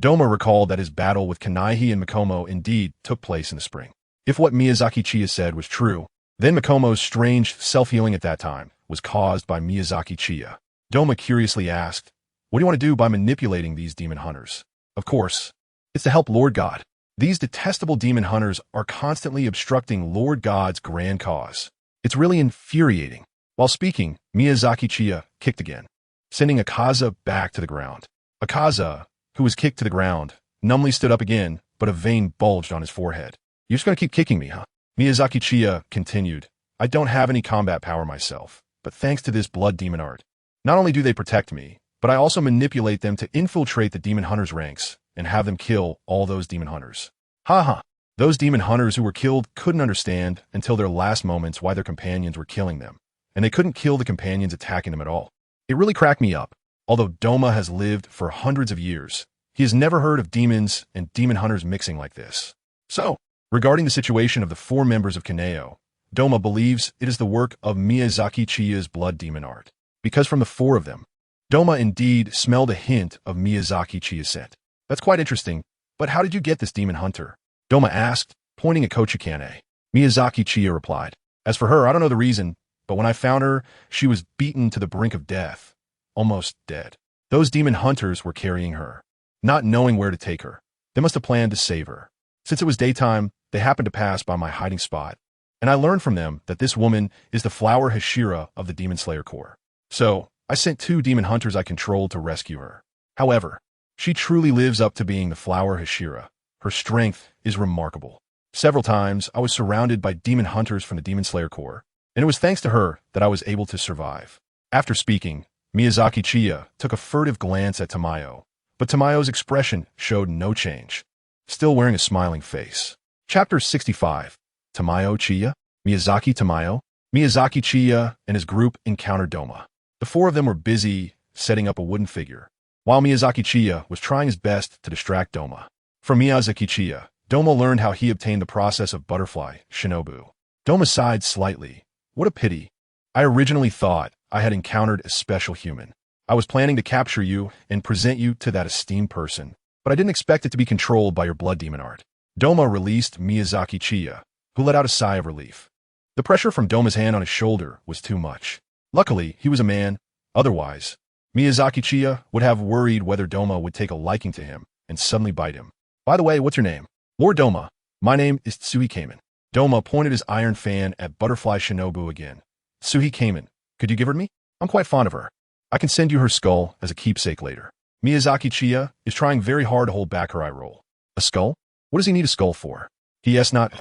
Doma recalled that his battle with Kanaihi and Makomo indeed took place in the spring. If what Miyazaki Chiya said was true, then Makomo's strange self-healing at that time was caused by Miyazaki Chiya. Doma curiously asked, what do you want to do by manipulating these demon hunters? Of course, it's to help Lord God. These detestable demon hunters are constantly obstructing Lord God's grand cause. It's really infuriating. While speaking, Miyazaki Chiya kicked again, sending Akaza back to the ground. Akaza, who was kicked to the ground, numbly stood up again, but a vein bulged on his forehead. You're just going to keep kicking me, huh? Miyazaki Chiya continued, I don't have any combat power myself, but thanks to this blood demon art, not only do they protect me, but I also manipulate them to infiltrate the demon hunters' ranks and have them kill all those demon hunters. Ha. Those demon hunters who were killed couldn't understand until their last moments why their companions were killing them, and they couldn't kill the companions attacking them at all. It really cracked me up. Although Doma has lived for hundreds of years, he has never heard of demons and demon hunters mixing like this. So, regarding the situation of the four members of Kaneo, Doma believes it is the work of Miyazaki Chiya's blood demon art, because from the four of them, Doma indeed smelled a hint of Miyazaki Chiya's scent. That's quite interesting, but how did you get this demon hunter? Doma asked, pointing at Kochikane. Miyazaki Chiya replied, as for her, I don't know the reason, but when I found her, she was beaten to the brink of death, almost dead. Those demon hunters were carrying her, not knowing where to take her. They must have planned to save her. Since it was daytime, they happened to pass by my hiding spot, and I learned from them that this woman is the flower Hashira of the Demon Slayer Corps. So, I sent 2 demon hunters I controlled to rescue her. However, she truly lives up to being the flower Hashira. Her strength is remarkable. Several times, I was surrounded by demon hunters from the Demon Slayer Corps, and it was thanks to her that I was able to survive. After speaking, Miyazaki Chiya took a furtive glance at Tamayo, but Tamayo's expression showed no change, still wearing a smiling face. Chapter 65. Tamayo Chiya, Miyazaki Tamayo. Miyazaki Chiya and his group encountered Doma. The 4 of them were busy setting up a wooden figure, while Miyazaki Chiya was trying his best to distract Doma. From Miyazaki Chiya, Doma learned how he obtained the process of butterfly, shinobu. Doma sighed slightly. What a pity. I originally thought I had encountered a special human. I was planning to capture you and present you to that esteemed person, but I didn't expect it to be controlled by your blood demon art. Doma released Miyazaki Chiya, who let out a sigh of relief. The pressure from Doma's hand on his shoulder was too much. Luckily, he was a man. Otherwise, Miyazaki Chiya would have worried whether Doma would take a liking to him and suddenly bite him. By the way, what's your name? Lord Doma. My name is Tsugikuni. Doma pointed his iron fan at Butterfly Shinobu again. Tsugikuni, could you give her to me? I'm quite fond of her. I can send you her skull as a keepsake later. Miyazaki Chiya is trying very hard to hold back her eye roll. A skull? What does he need a skull for? P.S. not...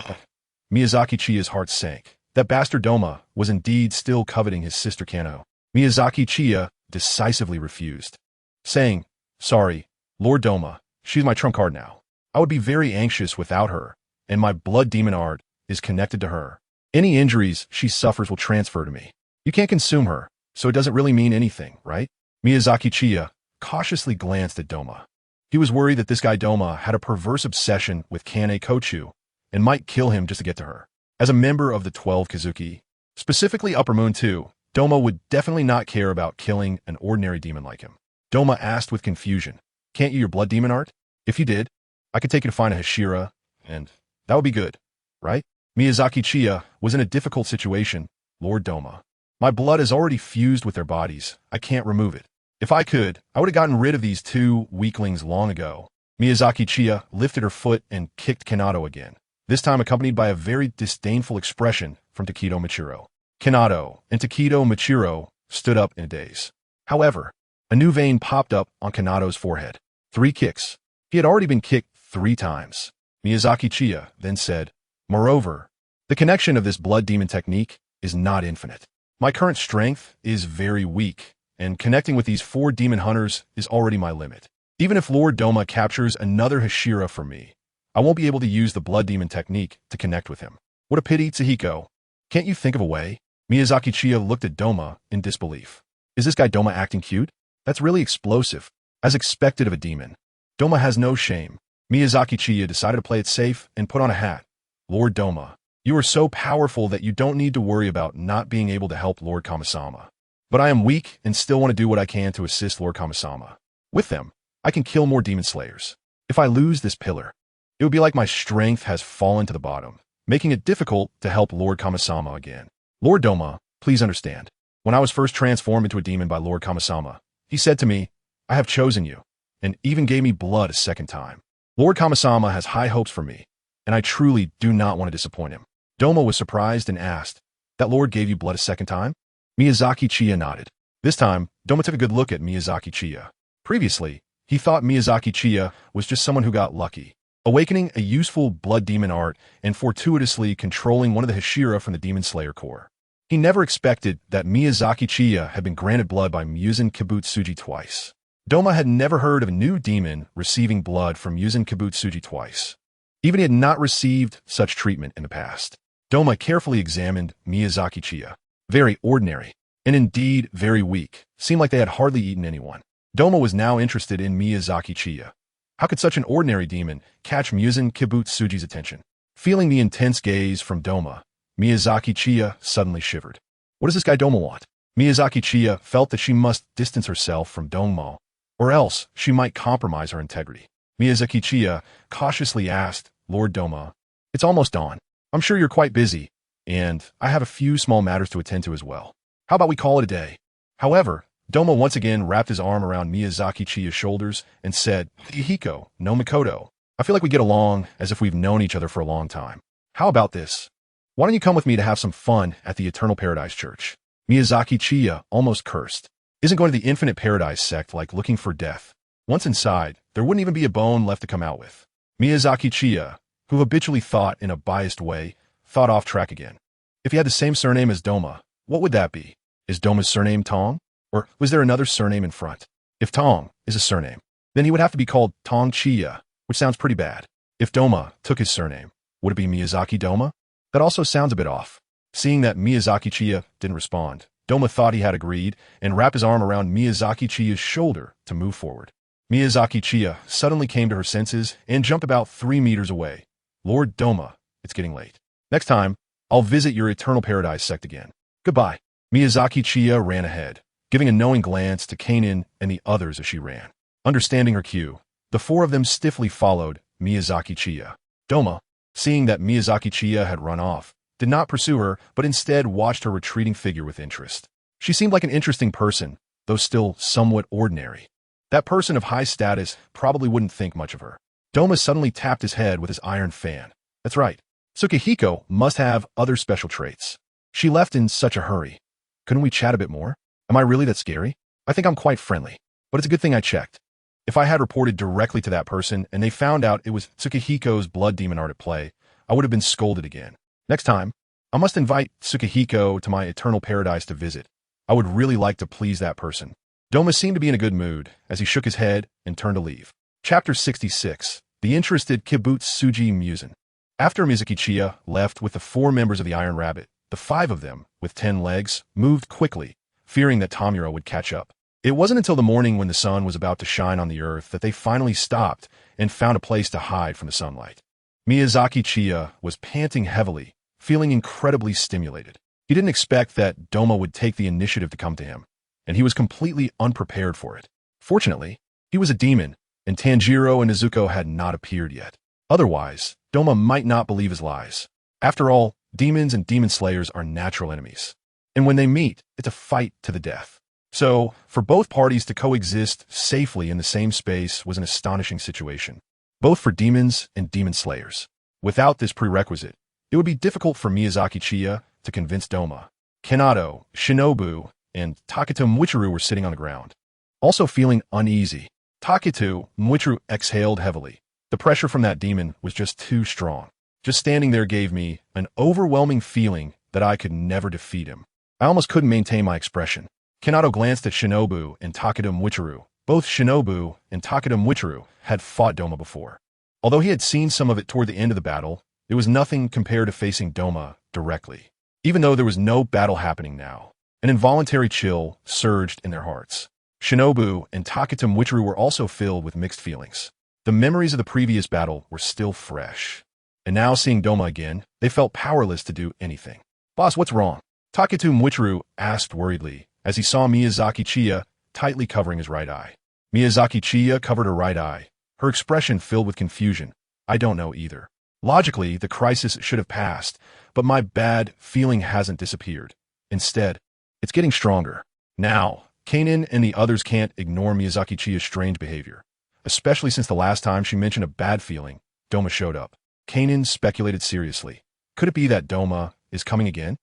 Miyazaki Chiya's heart sank. That bastard Doma was indeed still coveting his sister Kano. Miyazaki Chiya decisively refused, saying, Sorry, Lord Doma, she's my trump card now. I would be very anxious without her, and my blood demon art is connected to her. Any injuries she suffers will transfer to me. You can't consume her, so it doesn't really mean anything, right? Miyazaki Chiya cautiously glanced at Doma. He was worried that this guy Doma had a perverse obsession with Kane Kochu and might kill him just to get to her. As a member of the 12 Kazuki, specifically Upper Moon 2, Doma would definitely not care about killing an ordinary demon like him. Doma asked with confusion, Can't you your blood demon art? If you did, I could take you to find a Hashira, and that would be good, right? Miyazaki Chiya was in a difficult situation, Lord Doma. My blood is already fused with their bodies. I can't remove it. If I could, I would have gotten rid of these 2 weaklings long ago. Miyazaki Chiya lifted her foot and kicked Kanado again, this time accompanied by a very disdainful expression from Takedo Michiro. Kanado and Takedo Michiro stood up in a daze. However, a new vein popped up on Kanado's forehead. 3 kicks. He had already been kicked 3 times. Miyazaki Chiya then said, Moreover, the connection of this blood demon technique is not infinite. My current strength is very weak, and connecting with these 4 demon hunters is already my limit. Even if Lord Doma captures another Hashira for me, I won't be able to use the blood demon technique to connect with him. What a pity, Tsuhiko. Can't you think of a way? Miyazaki Chiya looked at Doma in disbelief. Is this guy Doma acting cute? That's really explosive, as expected of a demon. Doma has no shame. Miyazaki Chiya decided to play it safe and put on a hat. Lord Doma, you are so powerful that you don't need to worry about not being able to help Lord Kamisama. But I am weak and still want to do what I can to assist Lord Kamisama. With them, I can kill more demon slayers. If I lose this pillar, it would be like my strength has fallen to the bottom, making it difficult to help Lord Kamisama again. Lord Doma, please understand. When I was first transformed into a demon by Lord Kamisama, he said to me, I have chosen you, and even gave me blood a second time. Lord Kamisama has high hopes for me, and I truly do not want to disappoint him. Doma was surprised and asked, That Lord gave you blood a second time? Miyazaki Chiya nodded. This time, Doma took a good look at Miyazaki Chiya. Previously, he thought Miyazaki Chiya was just someone who got lucky, awakening a useful blood demon art and fortuitously controlling one of the Hashira from the Demon Slayer Corps. He never expected that Miyazaki Chiya had been granted blood by Muzan Kibutsuji twice. Doma had never heard of a new demon receiving blood from Muzan Kibutsuji twice. Even he had not received such treatment in the past. Doma carefully examined Miyazaki Chiya. Very ordinary, and indeed very weak. Seemed like they had hardly eaten anyone. Doma was now interested in Miyazaki Chiya. How could such an ordinary demon catch Muzan Kibutsuji's attention? Feeling the intense gaze from Doma, Miyazaki Chiya suddenly shivered. What does this guy Doma want? Miyazaki Chiya felt that she must distance herself from Dongmo, or else she might compromise her integrity. Miyazaki Chiya cautiously asked, Lord Doma, it's almost dawn. I'm sure you're quite busy, and I have a few small matters to attend to as well. How about we call it a day? However, Doma once again wrapped his arm around Miyazaki Chiya's shoulders and said, "Hiko, no Makoto. I feel like we get along as if we've known each other for a long time. How about this? Why don't you come with me to have some fun at the Eternal Paradise Church?" Miyazaki Chiya almost cursed. Isn't going to the Infinite Paradise sect like looking for death? Once inside, there wouldn't even be a bone left to come out with. Miyazaki Chiya, who habitually thought in a biased way, thought off track again. If he had the same surname as Doma, what would that be? Is Doma's surname Tong? Or was there another surname in front? If Tong is a surname, then he would have to be called Tong Chiya, which sounds pretty bad. If Doma took his surname, would it be Miyazaki Doma? That also sounds a bit off. Seeing that Miyazaki Chiya didn't respond, Doma thought he had agreed and wrapped his arm around Miyazaki Chiya's shoulder to move forward. Miyazaki Chiya suddenly came to her senses and jumped about 3 meters away. "Lord Doma, it's getting late. Next time, I'll visit your Eternal Paradise sect again. Goodbye." Miyazaki Chiya ran ahead, giving a knowing glance to Kainin and the others as she ran. Understanding her cue, the 4 of them stiffly followed Miyazaki Chiya. Doma, seeing that Miyazaki Chiya had run off, did not pursue her, but instead watched her retreating figure with interest. She seemed like an interesting person, though still somewhat ordinary. That person of high status probably wouldn't think much of her. Doma suddenly tapped his head with his iron fan. That's right. Tsukihiko must have other special traits. She left in such a hurry. Couldn't we chat a bit more? Am I really that scary? I think I'm quite friendly, but it's a good thing I checked. If I had reported directly to that person and they found out it was Tsukihiko's blood demon art at play, I would have been scolded again. Next time, I must invite Tsukihiko to my Eternal Paradise to visit. I would really like to please that person. Doma seemed to be in a good mood as he shook his head and turned to leave. Chapter 66. The Interested Kibutsuji Muzan. After Miyazaki Chiya left with the 4 members of the Iron Rabbit, the 5 of them, with 10 legs, moved quickly, fearing that Tamura would catch up. It wasn't until the morning when the sun was about to shine on the earth that they finally stopped and found a place to hide from the sunlight. Miyazaki Chiya was panting heavily, feeling incredibly stimulated. He didn't expect that Doma would take the initiative to come to him, and he was completely unprepared for it. Fortunately, he was a demon, and Tanjiro and Izuko had not appeared yet. Otherwise, Doma might not believe his lies. After all, demons and demon slayers are natural enemies. And when they meet, it's a fight to the death. So, for both parties to coexist safely in the same space was an astonishing situation, both for demons and demon slayers. Without this prerequisite, it would be difficult for Miyazaki Chiya to convince Doma. Kanado, Shinobu, and Taketo Muichiro were sitting on the ground. Also feeling uneasy, Taketo Muichiro exhaled heavily. The pressure from that demon was just too strong. Just standing there gave me an overwhelming feeling that I could never defeat him. I almost couldn't maintain my expression. Kanado glanced at Shinobu and Taketo Muichiro. Both Shinobu and Taketo Muichiro had fought Doma before. Although he had seen some of it toward the end of the battle, it was nothing compared to facing Doma directly. Even though there was no battle happening now, an involuntary chill surged in their hearts. Shinobu and Taketo Muichiro were also filled with mixed feelings. The memories of the previous battle were still fresh. And now seeing Doma again, they felt powerless to do anything. "Boss, what's wrong?" Taketo Muichiro asked worriedly as he saw Miyazaki Chiya tightly covering his right eye. Miyazaki Chiya covered her right eye, her expression filled with confusion. "I don't know either. Logically, the crisis should have passed, but my bad feeling hasn't disappeared. Instead, it's getting stronger. Now, Kainin and the others can't ignore Miyazaki Chiya's strange behavior, especially since the last time she mentioned a bad feeling, Doma showed up." Kainin speculated seriously. Could it be that Doma is coming again?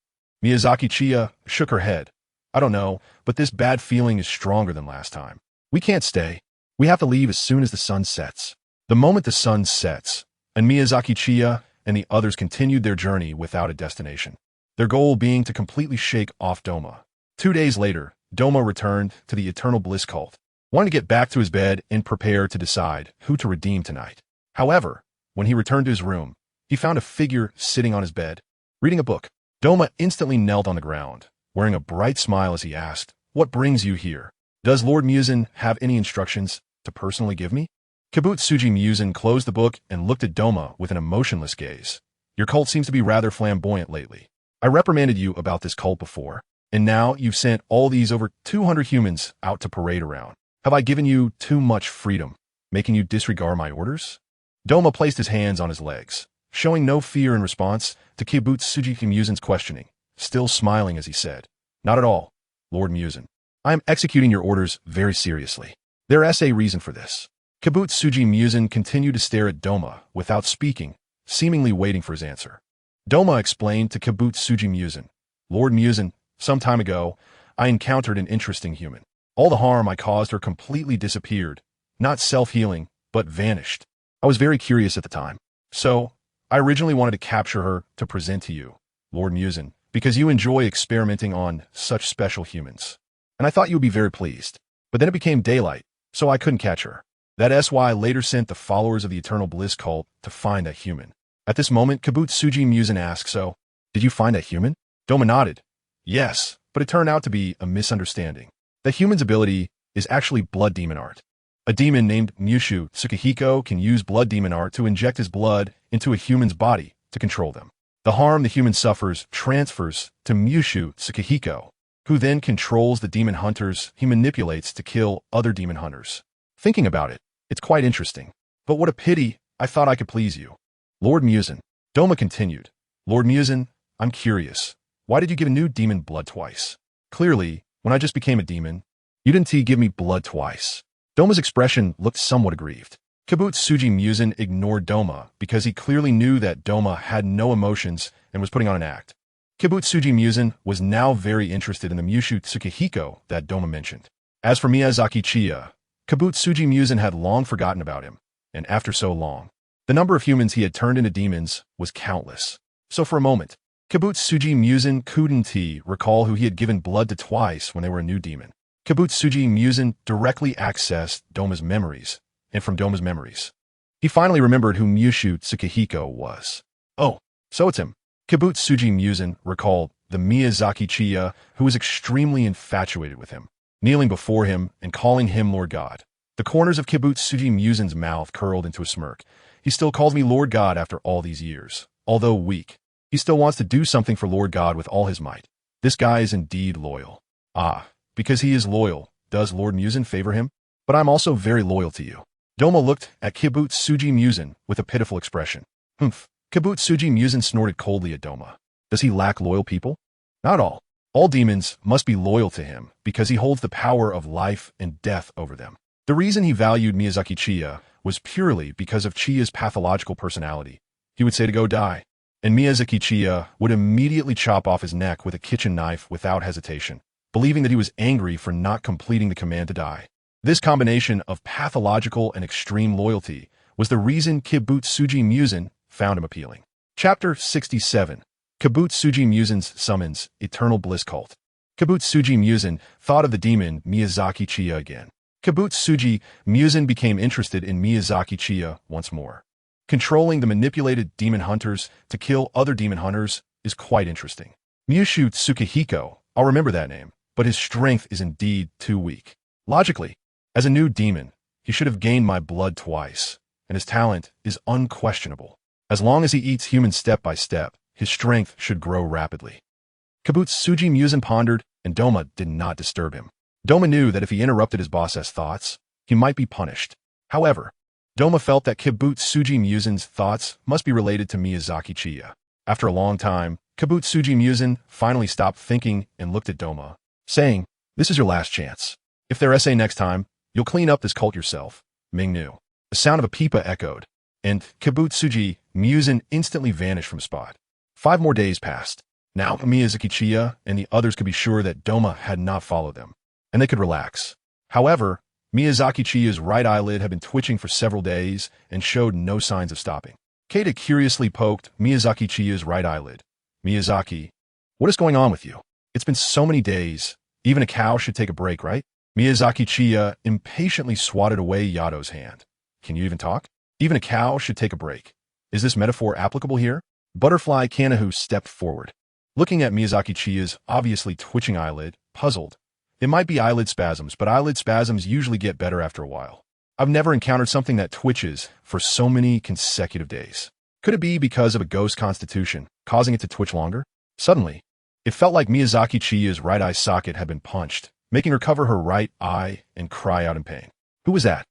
Miyazaki Chiya shook her head. "I don't know, but this bad feeling is stronger than last time. We can't stay. We have to leave as soon as the sun sets." The moment the sun sets, and Miyazaki Chiya and the others continued their journey without a destination, their goal being to completely shake off Doma. 2 days later, Doma returned to the Eternal Bliss cult, wanting to get back to his bed and prepare to decide who to redeem tonight. However, when he returned to his room, he found a figure sitting on his bed, reading a book. Doma instantly knelt on the ground, wearing a bright smile as he asked, "What brings you here? Does Lord Muzan have any instructions to personally give me?" Kibutsuji Muzan closed the book and looked at Doma with an emotionless gaze. "Your cult seems to be rather flamboyant lately. I reprimanded you about this cult before, and now you've sent all these over 200 humans out to parade around. Have I given you too much freedom, making you disregard my orders?" Doma placed his hands on his legs, showing no fear in response to Kibutsuji Muzan's questioning, still smiling as he said, "Not at all, Lord Muzan. I am executing your orders very seriously. There is a reason for this. Kibutsuji Muzan continued to stare at Doma without speaking, seemingly waiting for his answer. Doma explained to Kibutsuji Muzan, Lord Muzan, some time ago, I encountered an interesting human. All the harm I caused her completely disappeared, not self-healing, but vanished. I was very curious at the time. So, I originally wanted to capture her to present to you, Lord Muzan, because you enjoy experimenting on such special humans. And I thought you would be very pleased. But then it became daylight, so I couldn't catch her. That is why I later sent the followers of the Eternal Bliss cult to find that human. At this moment, Kibutsuji Muzan asked, so, did you find that human? Doma nodded. Yes, but it turned out to be a misunderstanding. The human's ability is actually blood demon art. A demon named Mushu Tsukihiko can use blood demon art to inject his blood into a human's body to control them. The harm the human suffers transfers to Mushu Tsukihiko, who then controls the demon hunters he manipulates to kill other demon hunters. Thinking about it, it's quite interesting. But what a pity, I thought I could please you. Lord Muzan. Doma continued. Lord Muzan, I'm curious. Why did you give a new demon blood twice? Clearly, when I just became a demon, you didn't give me blood twice. Doma's expression looked somewhat aggrieved. Kibutsuji Muzan ignored Doma because he clearly knew that Doma had no emotions and was putting on an act. Kibutsuji Muzan was now very interested in the Mushu Tsukihiko that Doma mentioned. As for Miyazaki Chiya, Kibutsuji Muzan had long forgotten about him, and after so long, the number of humans he had turned into demons was countless. So for a moment, Kibutsuji Muzan couldn't recall who he had given blood to twice when they were a new demon. Kibutsuji Muzan directly accessed Doma's memories, and from Doma's memories, he finally remembered who Mushu Tsukihiko was. Oh, so it's him. Kibutsuji Muzan recalled the Miyazaki Chiya who was extremely infatuated with him, kneeling before him and calling him Lord God. The corners of Kibutsuji Muzan's mouth curled into a smirk. He still calls me Lord God after all these years. Although weak, he still wants to do something for Lord God with all his might. This guy is indeed loyal. Ah, because he is loyal, does Lord Muzan favor him? But I'm also very loyal to you. Doma looked at Kibutsuji Muzan with a pitiful expression. Humph. Kibutsuji Muzan snorted coldly at Doma. Does he lack loyal people? Not all. All demons must be loyal to him because he holds the power of life and death over them. The reason he valued Miyazaki Chiya was purely because of Chiya's pathological personality. He would say to go die, and Miyazaki Chiya would immediately chop off his neck with a kitchen knife without hesitation, believing that he was angry for not completing the command to die. This combination of pathological and extreme loyalty was the reason Kibutsuji Muzan found him appealing. Chapter 67. Kibutsuji Muzan's Summons, Eternal Bliss Cult. Kibutsuji Muzan thought of the demon Miyazaki Chiya again. Kibutsuji Muzan became interested in Miyazaki Chiya once more. Controlling the manipulated demon hunters to kill other demon hunters is quite interesting. Mushu Tsukihiko, I'll remember that name, but his strength is indeed too weak. Logically, as a new demon, he should have gained my blood twice, and his talent is unquestionable. As long as he eats humans step by step, his strength should grow rapidly. Kibutsuji Muzan pondered, and Doma did not disturb him. Doma knew that if he interrupted his boss's thoughts, he might be punished. However, Doma felt that Kibutsuji Muzan's thoughts must be related to Miyazaki Chiya. After a long time, Kibutsuji Muzan finally stopped thinking and looked at Doma, saying, "This is your last chance. If there is a next time, you'll clean up this cult yourself." Ming knew. The sound of a pipa echoed, and Kibutsuji Muzan instantly vanished from spot. 5 more days passed. Now Miyazaki Chiya and the others could be sure that Doma had not followed them, and they could relax. However, Miyazaki Chiya's right eyelid had been twitching for several days and showed no signs of stopping. Keita curiously poked Miyazaki Chiya's right eyelid. Miyazaki, what is going on with you? It's been so many days. Even a cow should take a break, right? Miyazaki Chiya impatiently swatted away Yato's hand. Can you even talk? Even a cow should take a break. Is this metaphor applicable here? Butterfly Kanahu stepped forward. Looking at Miyazaki Chiya's obviously twitching eyelid, puzzled. It might be eyelid spasms, but eyelid spasms usually get better after a while. I've never encountered something that twitches for so many consecutive days. Could it be because of a ghost constitution, causing it to twitch longer? Suddenly, it felt like Miyazaki Chiya's right eye socket had been punched, making her cover her right eye and cry out in pain. Who was that?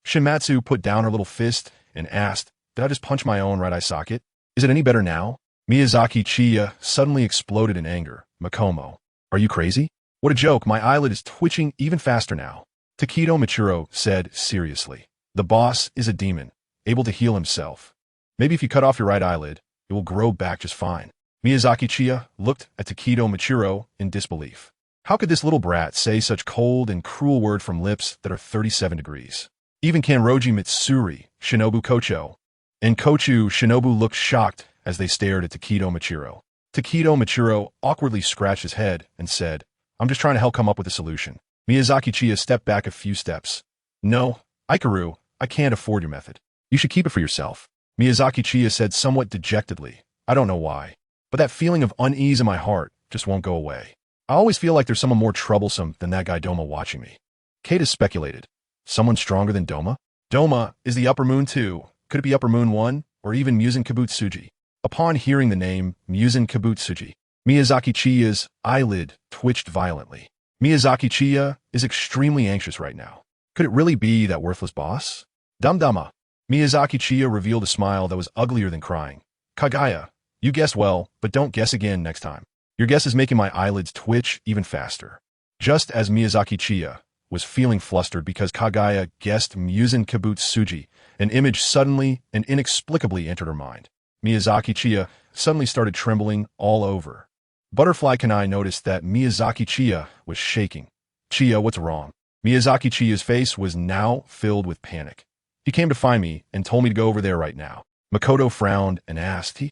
Shimatsu put down her little fist and asked, "Did I just punch my own right eye socket? Is it any better now?" Miyazaki Chiya suddenly exploded in anger. "Makomo, are you crazy? What a joke, my eyelid is twitching even faster now. Takedo Michiro said seriously. The boss is a demon, able to heal himself. Maybe if you cut off your right eyelid, it will grow back just fine. Miyazaki Chiya looked at Takedo Michiro in disbelief. How could this little brat say such cold and cruel word from lips that are 37 degrees? Even Kanroji Mitsuri, Shinobu Kocho, and Kochu Shinobu looked shocked as they stared at Takedo Michiro. Takedo Michiro awkwardly scratched his head and said, I'm just trying to help come up with a solution. Miyazaki Chiya stepped back a few steps. No, Ikaru, I can't afford your method. You should keep it for yourself. Miyazaki Chiya said somewhat dejectedly. I don't know why, but that feeling of unease in my heart just won't go away. I always feel like there's someone more troublesome than that guy Doma watching me. Kata speculated. Someone stronger than Doma? Doma is the Upper Moon too. Could it be Upper Moon 1 or even Muzan Kibutsuji? Upon hearing the name Muzan Kibutsuji, Miyazaki Chiya's eyelid twitched violently. Miyazaki Chiya is extremely anxious right now. Could it really be that worthless boss? Dum-dama. Miyazaki Chiya revealed a smile that was uglier than crying. Kagaya, you guessed well, but don't guess again next time. Your guess is making my eyelids twitch even faster. Just as Miyazaki Chiya was feeling flustered because Kagaya guessed Muzan Kibutsuji, an image suddenly and inexplicably entered her mind. Miyazaki Chiya suddenly started trembling all over. Butterfly Kanai noticed that Miyazaki Chiya was shaking. Chiya, what's wrong? Miyazaki Chiya's face was now filled with panic. He came to find me and told me to go over there right now. Makoto frowned and asked,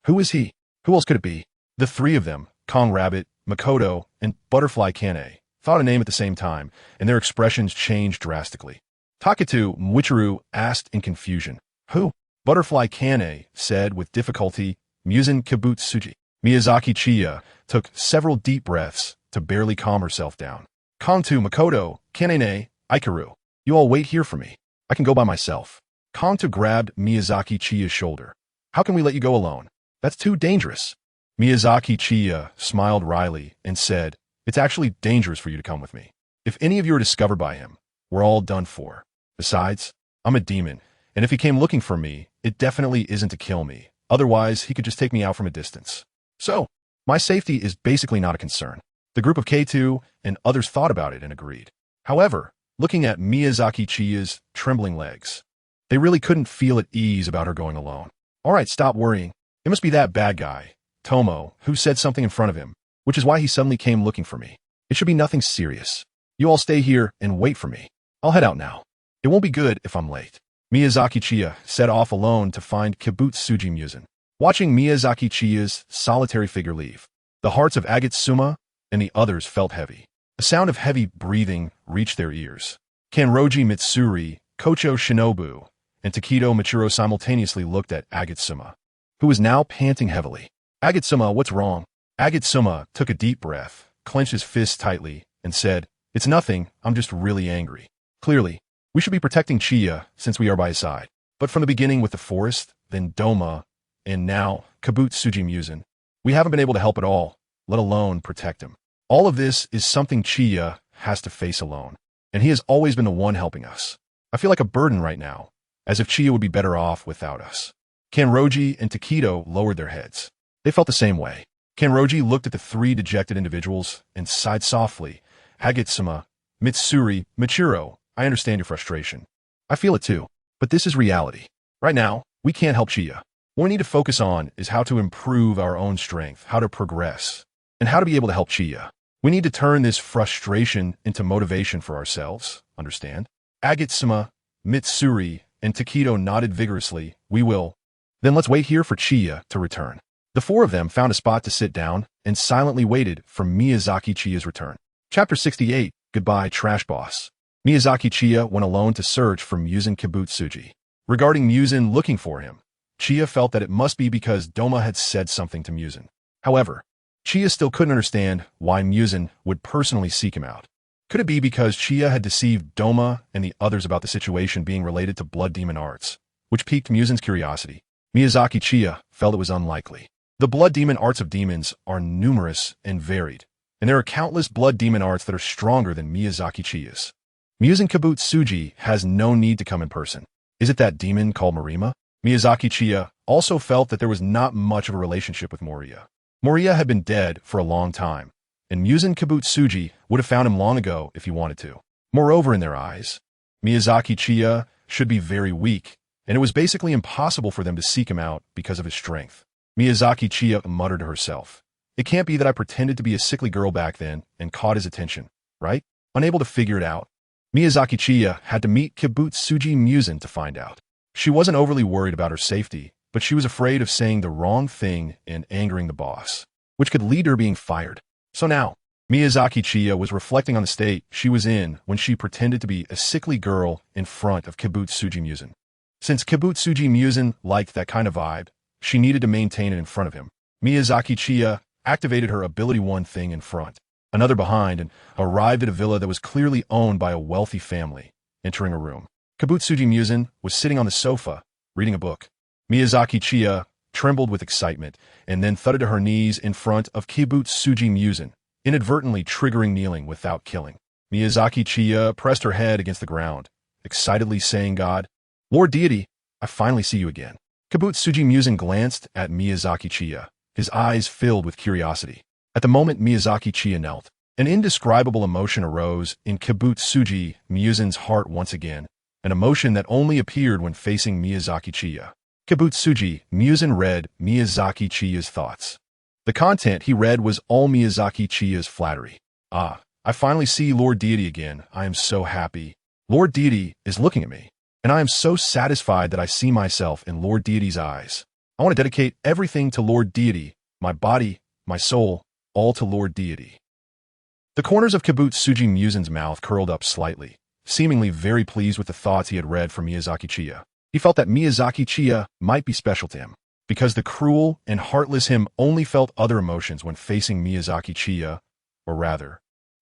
Who is he? Who else could it be? The three of them, Kong Rabbit, Makoto, and Butterfly Kane, thought a name at the same time, and their expressions changed drastically. Taketu Michiru asked in confusion. Who? Butterfly Kane said with difficulty, Muzan Kibutsuji. Miyazaki Chiya took several deep breaths to barely calm herself down. Kongtu Makoto, Kanene, Ikaru. You all wait here for me. I can go by myself. Kongtu grabbed Miyazaki Chiya's shoulder. How can we let you go alone? That's too dangerous. Miyazaki Chiya smiled wryly and said, It's actually dangerous for you to come with me. If any of you are discovered by him, we're all done for. Besides, I'm a demon, and if he came looking for me, it definitely isn't to kill me. Otherwise, he could just take me out from a distance. So, my safety is basically not a concern. The group of K2 and others thought about it and agreed. However, looking at Miyazaki Chiya's trembling legs, they really couldn't feel at ease about her going alone. All right, stop worrying. It must be that bad guy, Tomo, who said something in front of him, which is why he suddenly came looking for me. It should be nothing serious. You all stay here and wait for me. I'll head out now. It won't be good if I'm late. Miyazaki Chiya set off alone to find Kibutsuji Muzan. Watching Miyazaki Chiya's solitary figure leave, the hearts of Agatsuma and the others felt heavy. A sound of heavy breathing reached their ears. Kanroji Mitsuri, Kocho Shinobu, and Takedo Michiro simultaneously looked at Agatsuma, who was now panting heavily. Agatsuma, what's wrong? Agatsuma took a deep breath, clenched his fists tightly, and said, It's nothing, I'm just really angry. Clearly, we should be protecting Chiya since we are by his side. But from the beginning with the forest, then Doma, and now Kibutsuji Muzan, we haven't been able to help at all, let alone protect him. All of this is something Chiya has to face alone, and he has always been the one helping us. I feel like a burden right now, as if Chiya would be better off without us. Kanroji and Takedo lowered their heads. They felt the same way. Kanroji looked at the three dejected individuals and sighed softly. Agatsuma, Mitsuri, Michiro, I understand your frustration. I feel it too, but this is reality. Right now, we can't help Chiya. What we need to focus on is how to improve our own strength, how to progress, and how to be able to help Chiya. We need to turn this frustration into motivation for ourselves, understand? Agatsuma, Mitsuri, and Takedo nodded vigorously. We will. Then let's wait here for Chiya to return. The four of them found a spot to sit down and silently waited for Miyazaki Chiya's return. Chapter 68, Goodbye, Trash Boss. Miyazaki Chiya went alone to search for Muzan Kibutsuji. Regarding Muzan looking for him, Chiya felt that it must be because Doma had said something to Muzan. However, Chiya still couldn't understand why Muzan would personally seek him out. Could it be because Chiya had deceived Doma and the others about the situation being related to blood demon arts, which piqued Muzan's curiosity? Miyazaki Chiya felt it was unlikely. The blood demon arts of demons are numerous and varied, and there are countless blood demon arts that are stronger than Miyazaki Chiya's. Muzan Kibutsuji has no need to come in person. Is it that demon called Morima? Miyazaki Chiya also felt that there was not much of a relationship with Moria. Moria had been dead for a long time, and Muzan Kibutsuji would have found him long ago if he wanted to. Moreover, in their eyes, Miyazaki Chiya should be very weak, and it was basically impossible for them to seek him out because of his strength. Miyazaki Chiya muttered to herself, "It can't be that I pretended to be a sickly girl back then and caught his attention, right?" Unable to figure it out, Miyazaki Chiya had to meet Kibutsuji Muzan to find out. She wasn't overly worried about her safety, but she was afraid of saying the wrong thing and angering the boss, which could lead to her being fired. So now, Miyazaki Chiya was reflecting on the state she was in when she pretended to be a sickly girl in front of Kibutsuji Muzan. Since Kibutsuji Muzan liked that kind of vibe, she needed to maintain it in front of him. Miyazaki Chiya activated her ability one thing in front, another behind, and arrived at a villa that was clearly owned by a wealthy family. Entering a room, Kibutsuji Muzan was sitting on the sofa, reading a book. Miyazaki Chiya trembled with excitement and then thudded to her knees in front of Kibutsuji Muzan, inadvertently triggering kneeling without killing. Miyazaki Chiya pressed her head against the ground, excitedly saying, "God, Lord Deity, I finally see you again." Kibutsuji Muzan glanced at Miyazaki Chiya, his eyes filled with curiosity. At the moment Miyazaki Chiya knelt, an indescribable emotion arose in Kibutsuji Muzan's heart once again, an emotion that only appeared when facing Miyazaki Chiya. Kibutsuji Muzan read Miyazaki Chiya's thoughts. The content he read was all Miyazaki Chiya's flattery. "Ah, I finally see Lord Deity again. I am so happy. Lord Deity is looking at me, and I am so satisfied that I see myself in Lord Deity's eyes. I want to dedicate everything to Lord Deity, my body, my soul, all to Lord Deity." The corners of Kibutsuji Muzan's mouth curled up slightly, seemingly very pleased with the thoughts he had read from Miyazaki Chiya. He felt that Miyazaki Chiya might be special to him, because the cruel and heartless him only felt other emotions when facing Miyazaki Chiya, or rather,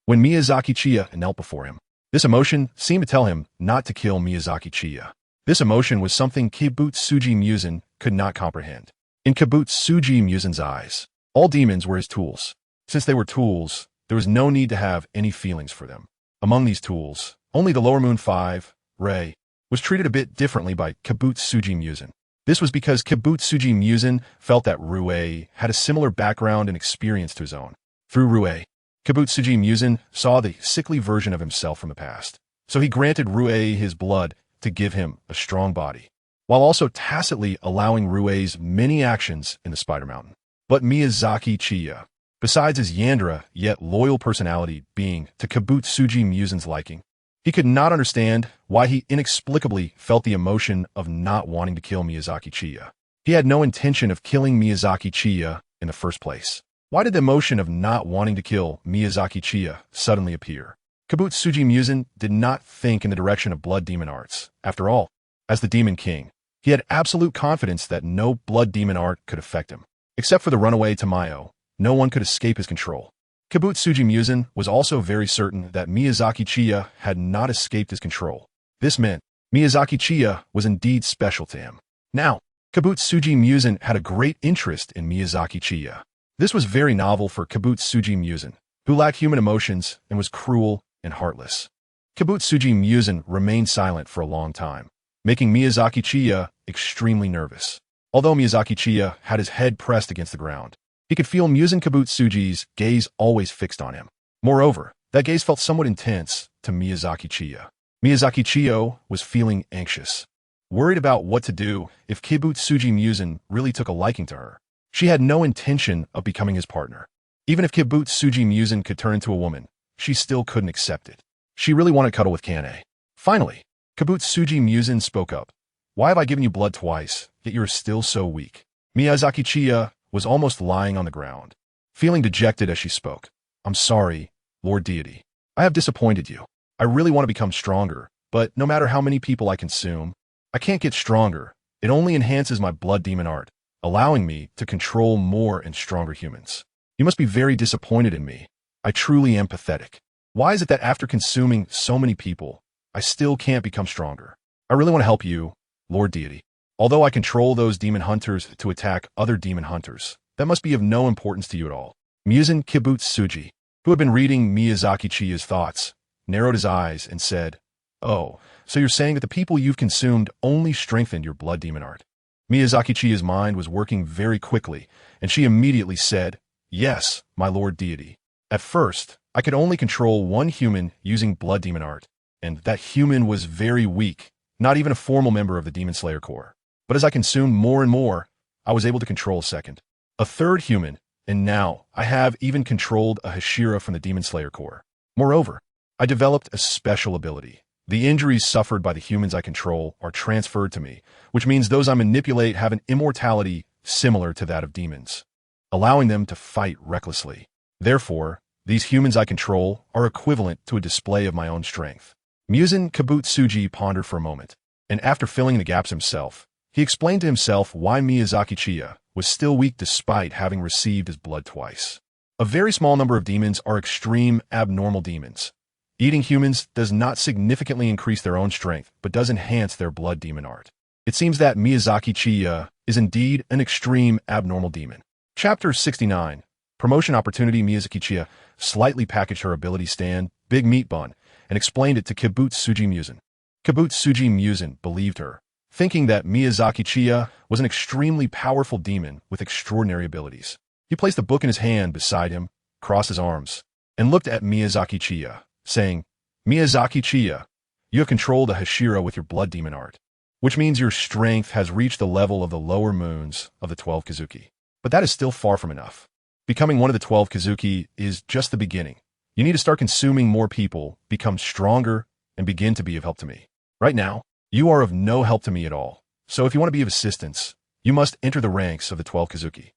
when Miyazaki Chiya knelt before him. This emotion seemed to tell him not to kill Miyazaki Chiya. This emotion was something Kibutsuji Muzan could not comprehend. In Kibutsuji Muzan's eyes, all demons were his tools. Since they were tools, there was no need to have any feelings for them. Among these tools, only the Lower Moon 5, Rei, was treated a bit differently by Kibutsuji Muzan. This was because Kibutsuji Muzan felt that Rei had a similar background and experience to his own. Through Rei, Kibutsuji Muzan saw the sickly version of himself from the past, so he granted Rei his blood to give him a strong body, while also tacitly allowing Ruei's many actions in the Spider Mountain. But Miyazaki Chiya, besides his Yandere yet loyal personality being to Kibutsuji Muzan's liking, he could not understand why he inexplicably felt the emotion of not wanting to kill Miyazaki Chiya. He had no intention of killing Miyazaki Chiya in the first place. Why did the emotion of not wanting to kill Miyazaki Chiya suddenly appear? Kibutsuji Muzan did not think in the direction of blood demon arts. After all, as the Demon King, he had absolute confidence that no blood demon art could affect him. Except for the runaway Tamayo, no one could escape his control. Kibutsuji Muzan was also very certain that Miyazaki Chiya had not escaped his control. This meant Miyazaki Chiya was indeed special to him. Now, Kibutsuji Muzan had a great interest in Miyazaki Chiya. This was very novel for Kibutsuji Muzan, who lacked human emotions and was cruel and heartless. Kibutsuji Muzan remained silent for a long time, making Miyazaki Chiya extremely nervous. Although Miyazaki Chiya had his head pressed against the ground, he could feel Muzan Kibutsuji's gaze always fixed on him. Moreover, that gaze felt somewhat intense to Miyazaki Chiya. Miyazaki Chiya was feeling anxious, worried about what to do if Kibutsuji Muzan really took a liking to her. She had no intention of becoming his partner. Even if Kibutsuji Muzan could turn into a woman, she still couldn't accept it. She really wanted to cuddle with Kane. Finally, Kibutsuji Muzan spoke up. "Why have I given you blood twice, yet you are still so weak?" Miyazaki Chiya was almost lying on the ground, feeling dejected as she spoke. "I'm sorry, Lord Deity. I have disappointed you. I really want to become stronger, but no matter how many people I consume, I can't get stronger. It only enhances my blood demon art, allowing me to control more and stronger humans. You must be very disappointed in me. I truly am pathetic. Why is it that after consuming so many people, I still can't become stronger? I really want to help you, Lord Deity. Although I control those demon hunters to attack other demon hunters, that must be of no importance to you at all." Muzan Kibutsuji, who had been reading Miyazaki Chiya's thoughts, narrowed his eyes and said, "Oh, so you're saying that the people you've consumed only strengthened your blood demon art?" Miyazaki Chiya's mind was working very quickly, and she immediately said, "Yes, my Lord Deity. At first, I could only control one human using blood demon art, and that human was very weak, not even a formal member of the Demon Slayer Corps. But as I consumed more and more, I was able to control a second, a third human, and now I have even controlled a Hashira from the Demon Slayer Corps. Moreover, I developed a special ability. The injuries suffered by the humans I control are transferred to me, which means those I manipulate have an immortality similar to that of demons, allowing them to fight recklessly. Therefore, these humans I control are equivalent to a display of my own strength. Muzan Kibutsuji pondered for a moment, and after filling the gaps himself, he explained to himself why Miyazaki Chiya was still weak despite having received his blood twice. A very small number of demons are extreme, abnormal demons. Eating humans does not significantly increase their own strength, but does enhance their blood demon art. It seems that Miyazaki Chiya is indeed an extreme, abnormal demon. Chapter 69. Promotion Opportunity. Miyazaki Chiya slightly packaged her ability stand, Big Meat Bun, and explained it to Kibutsuji Muzan. Kibutsuji Muzan believed her, thinking that Miyazaki Chiya was an extremely powerful demon with extraordinary abilities. He placed a book in his hand beside him, crossed his arms, and looked at Miyazaki Chiya, saying, Miyazaki Chiya, you have controlled a Hashira with your blood demon art, which means your strength has reached the level of the lower moons of the 12 Kazuki. But that is still far from enough. Becoming one of the 12 Kazuki is just the beginning. You need to start consuming more people, become stronger, and begin to be of help to me. Right now, you are of no help to me at all. So if you want to be of assistance, you must enter the ranks of the 12 Kazuki.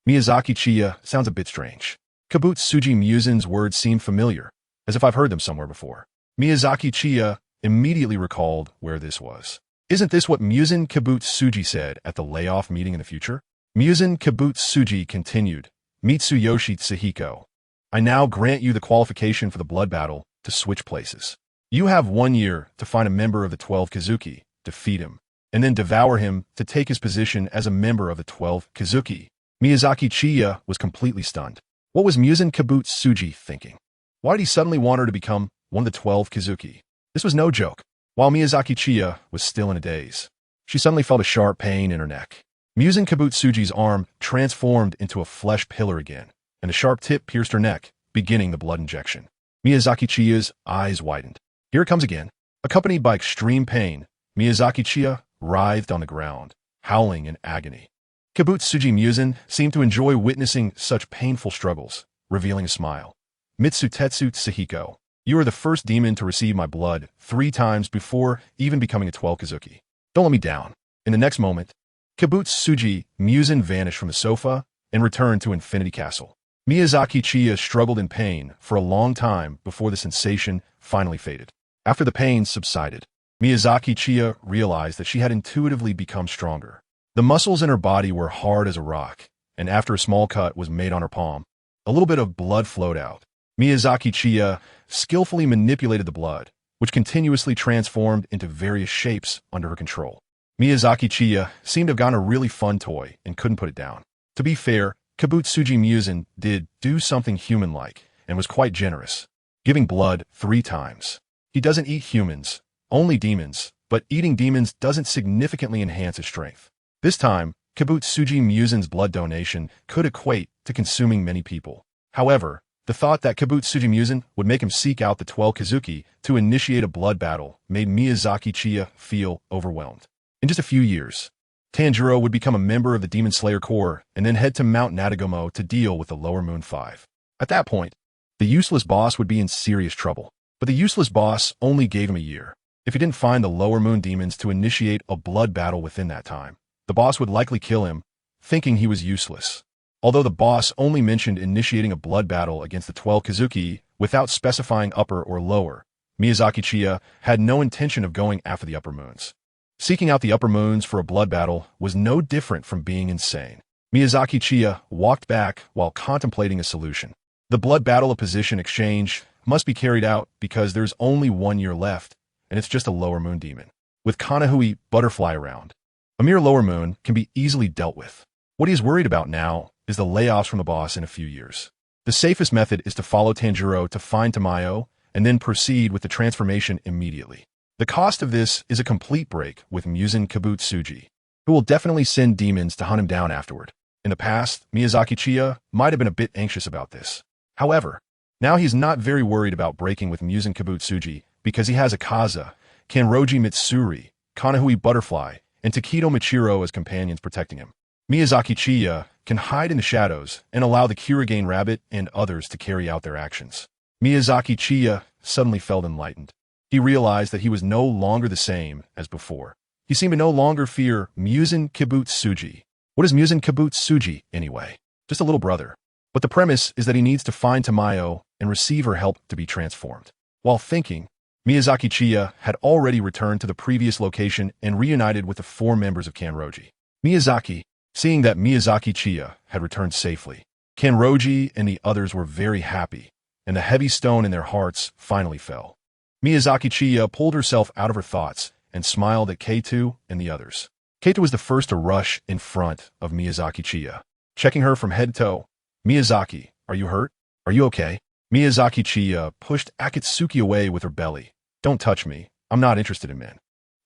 Miyazaki Chiya sounds a bit strange. Kibutsuji Muzan's words seem familiar, as if I've heard them somewhere before. Miyazaki Chiya immediately recalled where this was. Isn't this what Muzan Kibutsuji said at the layoff meeting in the future? Muzan Kibutsuji continued, Mitsuyoshi Tsuhiko, I now grant you the qualification for the blood battle to switch places. You have 1 year to find a member of the 12 Kazuki, defeat him, and then devour him to take his position as a member of the 12 Kazuki. Miyazaki Chiya was completely stunned. What was Muzan Kibutsuji thinking? Why did he suddenly want her to become one of the 12 Kazuki? This was no joke. While Miyazaki Chiya was still in a daze, she suddenly felt a sharp pain in her neck. Muzan Kibutsuji's arm transformed into a flesh pillar again, and a sharp tip pierced her neck, beginning the blood injection. Miyazaki Chiya's eyes widened. Here it comes again. Accompanied by extreme pain, Miyazaki Chiya writhed on the ground, howling in agony. Kibutsuji Muzan seemed to enjoy witnessing such painful struggles, revealing a smile. Mitsutetsu Tsuhiko, you are the first demon to receive my blood 3 times before even becoming a 12 Kazuki. Don't let me down. In the next moment, Kibutsuji Muzan vanished from the sofa and returned to Infinity Castle. Miyazaki Chiya struggled in pain for a long time before the sensation finally faded. After the pain subsided, Miyazaki Chiya realized that she had intuitively become stronger. The muscles in her body were hard as a rock, and after a small cut was made on her palm, a little bit of blood flowed out. Miyazaki Chiya skillfully manipulated the blood, which continuously transformed into various shapes under her control. Miyazaki Chiya seemed to have gotten a really fun toy and couldn't put it down. To be fair, Kibutsuji Muzan did do something human-like and was quite generous, giving blood 3 times. He doesn't eat humans, only demons, but eating demons doesn't significantly enhance his strength. This time, Kibutsuji Muzan's blood donation could equate to consuming many people. However, the thought that Kibutsuji Muzan would make him seek out the 12 Kazuki to initiate a blood battle made Miyazaki Chiya feel overwhelmed. In just a few years, Tanjiro would become a member of the Demon Slayer Corps and then head to Mount Natagomo to deal with the Lower Moon 5. At that point, the useless boss would be in serious trouble. But the useless boss only gave him a year. If he didn't find the Lower Moon demons to initiate a blood battle within that time, the boss would likely kill him, thinking he was useless. Although the boss only mentioned initiating a blood battle against the 12 Kazuki without specifying upper or lower, Miyazaki Chiya had no intention of going after the upper moons. Seeking out the upper moons for a blood battle was no different from being insane. Miyazaki Chiya walked back while contemplating a solution. The blood battle of position exchange must be carried out because there's only 1 year left, and it's just a lower moon demon. With Kanahui Butterfly around, a mere lower moon can be easily dealt with. What he is worried about now is the layoffs from the boss in a few years. The safest method is to follow Tanjiro to find Tamayo and then proceed with the transformation immediately. The cost of this is a complete break with Muzan Kibutsuji, who will definitely send demons to hunt him down afterward. In the past, Miyazaki Chiya might have been a bit anxious about this. However, Now he's not very worried about breaking with Muzan Kibutsuji because he has Akaza, Kanroji Mitsuri, Kanahui Butterfly, and Takedo Michiro as companions protecting him. Miyazaki Chiya can hide in the shadows and allow the Kirigane Rabbit and others to carry out their actions. Miyazaki Chiya suddenly felt enlightened. He realized that he was no longer the same as before. He seemed to no longer fear Muzan Kibutsuji. What is Muzan Kibutsuji, anyway? Just a little brother. But the premise is that he needs to find Tamayo and receive her help to be transformed. While thinking, Miyazaki Chiya had already returned to the previous location and reunited with the 4 members of Kanroji. Miyazaki, seeing that Miyazaki Chiya had returned safely, Kanroji and the others were very happy, and the heavy stone in their hearts finally fell. Miyazaki Chiya pulled herself out of her thoughts and smiled at K2 and the others. K2 was the first to rush in front of Miyazaki Chiya. Checking her from head to toe, "Miyazaki, are you hurt? Are you okay?" Miyazaki Chiya pushed Akatsuki away with her belly. "Don't touch me. I'm not interested in men."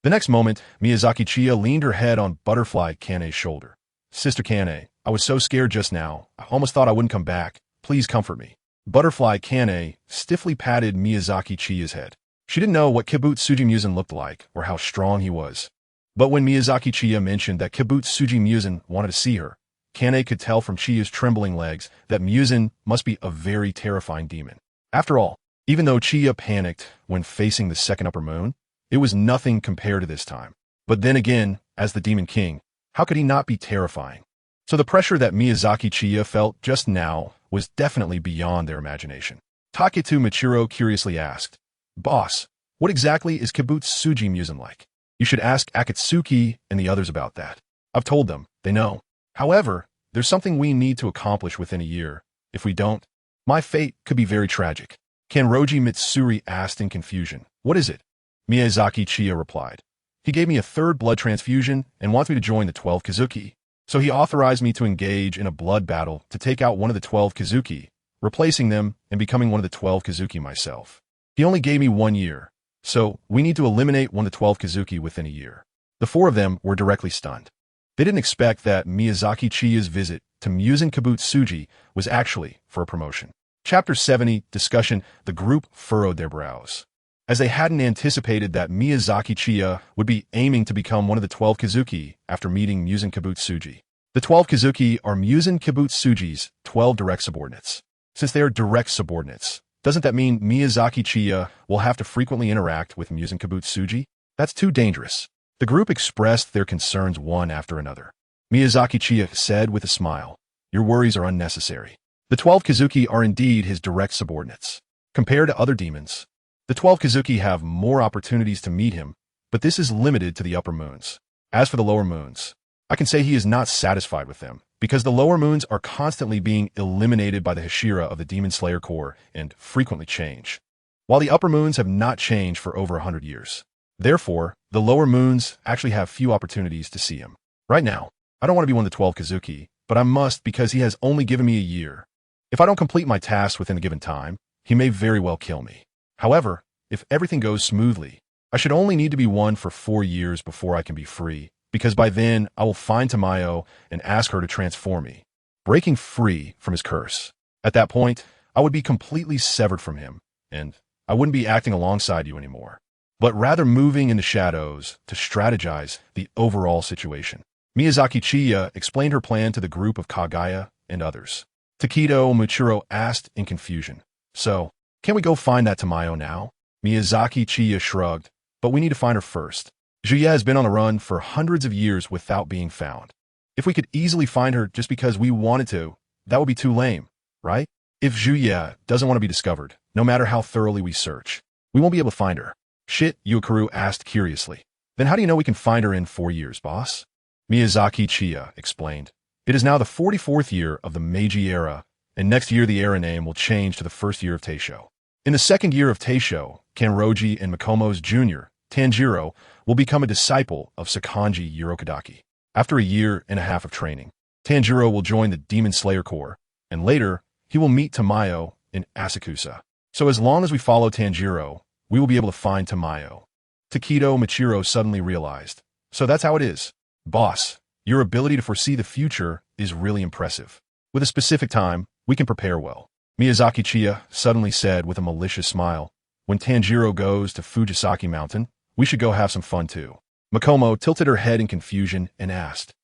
The next moment, Miyazaki Chiya leaned her head on Butterfly Kane's shoulder. "Sister Kane, I was so scared just now. I almost thought I wouldn't come back. Please comfort me." Butterfly Kane stiffly patted Miyazaki Chiya's head. She didn't know what Kibutsuji Muzan looked like or how strong he was. But when Miyazaki Chiya mentioned that Kibutsuji Muzan wanted to see her, Kane could tell from Chiya's trembling legs that Muzan must be a very terrifying demon. After all, even though Chiya panicked when facing the second upper moon, it was nothing compared to this time. But then again, as the Demon King, how could he not be terrifying? So the pressure that Miyazaki Chiya felt just now was definitely beyond their imagination. Taketo Michiro curiously asked, "Boss, what exactly is Kibutsuji Muzan like? You should ask Akatsuki and the others about that. I've told them, they know. However, there's something we need to accomplish within a year. If we don't, my fate could be very tragic." Kanroji Mitsuri asked in confusion, "What is it?" Miyazaki Chiya replied, "He gave me a 3rd blood transfusion and wants me to join the 12 Kazuki. So he authorized me to engage in a blood battle to take out one of the 12 Kazuki, replacing them and becoming one of the 12 Kazuki myself. He only gave me 1 year, so we need to eliminate one of the 12 Kazuki within a year." The 4 of them were directly stunned. They didn't expect that Miyazaki Chiya's visit to Muzan Kibutsuji was actually for a promotion. Chapter 70, Discussion. The group furrowed their brows, as they hadn't anticipated that Miyazaki Chiya would be aiming to become one of the 12 Kazuki after meeting Muzan Kibutsuji. The 12 Kazuki are Muzan Kibutsuji's 12 direct subordinates. Since they are direct subordinates, doesn't that mean Miyazaki Chiya will have to frequently interact with Muzan Kibutsuji? That's too dangerous. The group expressed their concerns one after another. Miyazaki Chiya said with a smile, "Your worries are unnecessary. The 12 Kazuki are indeed his direct subordinates. Compared to other demons, the 12 Kazuki have more opportunities to meet him, but this is limited to the upper moons. As for the lower moons, I can say he is not satisfied with them, because the lower moons are constantly being eliminated by the Hashira of the Demon Slayer Corps and frequently change, while the upper moons have not changed for over 100 years. Therefore, the lower moons actually have few opportunities to see him. Right now, I don't want to be one of the 12 Kazuki, but I must because he has only given me a year. If I don't complete my tasks within a given time, he may very well kill me. However, if everything goes smoothly, I should only need to be one for 4 years before I can be free, because by then I will find Tamayo and ask her to transform me, breaking free from his curse. At that point, I would be completely severed from him, and I wouldn't be acting alongside you anymore, but rather moving in the shadows to strategize the overall situation." Miyazaki Chiya explained her plan to the group of Kagaya and others. Takedo Michiro asked in confusion, "So, can we go find that Tamayo now?" Miyazaki Chiya shrugged, "But we need to find her first. Juya has been on the run for hundreds of years without being found. If we could easily find her just because we wanted to, that would be too lame, right? If Juya doesn't want to be discovered, no matter how thoroughly we search, we won't be able to find her." "Shit," Yukuru asked curiously. "Then how do you know we can find her in 4 years, boss?" Miyazaki Chiya explained, "It is now the 44th year of the Meiji era, and next year the era name will change to the first year of Teisho. In the second year of Teisho, Kanroji and Makomo's junior, Tanjiro, will become a disciple of Sakanji Urokadaki. After a year and a half of training, Tanjiro will join the Demon Slayer Corps, and later, he will meet Tamayo in Asakusa. So as long as we follow Tanjiro, we will be able to find Tamayo." Takedo Michiro suddenly realized, "So that's how it is. Boss, your ability to foresee the future is really impressive. With a specific time, we can prepare well." Miyazaki Chiya suddenly said with a malicious smile. When Tanjiro goes to Fujisaki Mountain, we should go have some fun too. Makomo tilted her head in confusion and asked,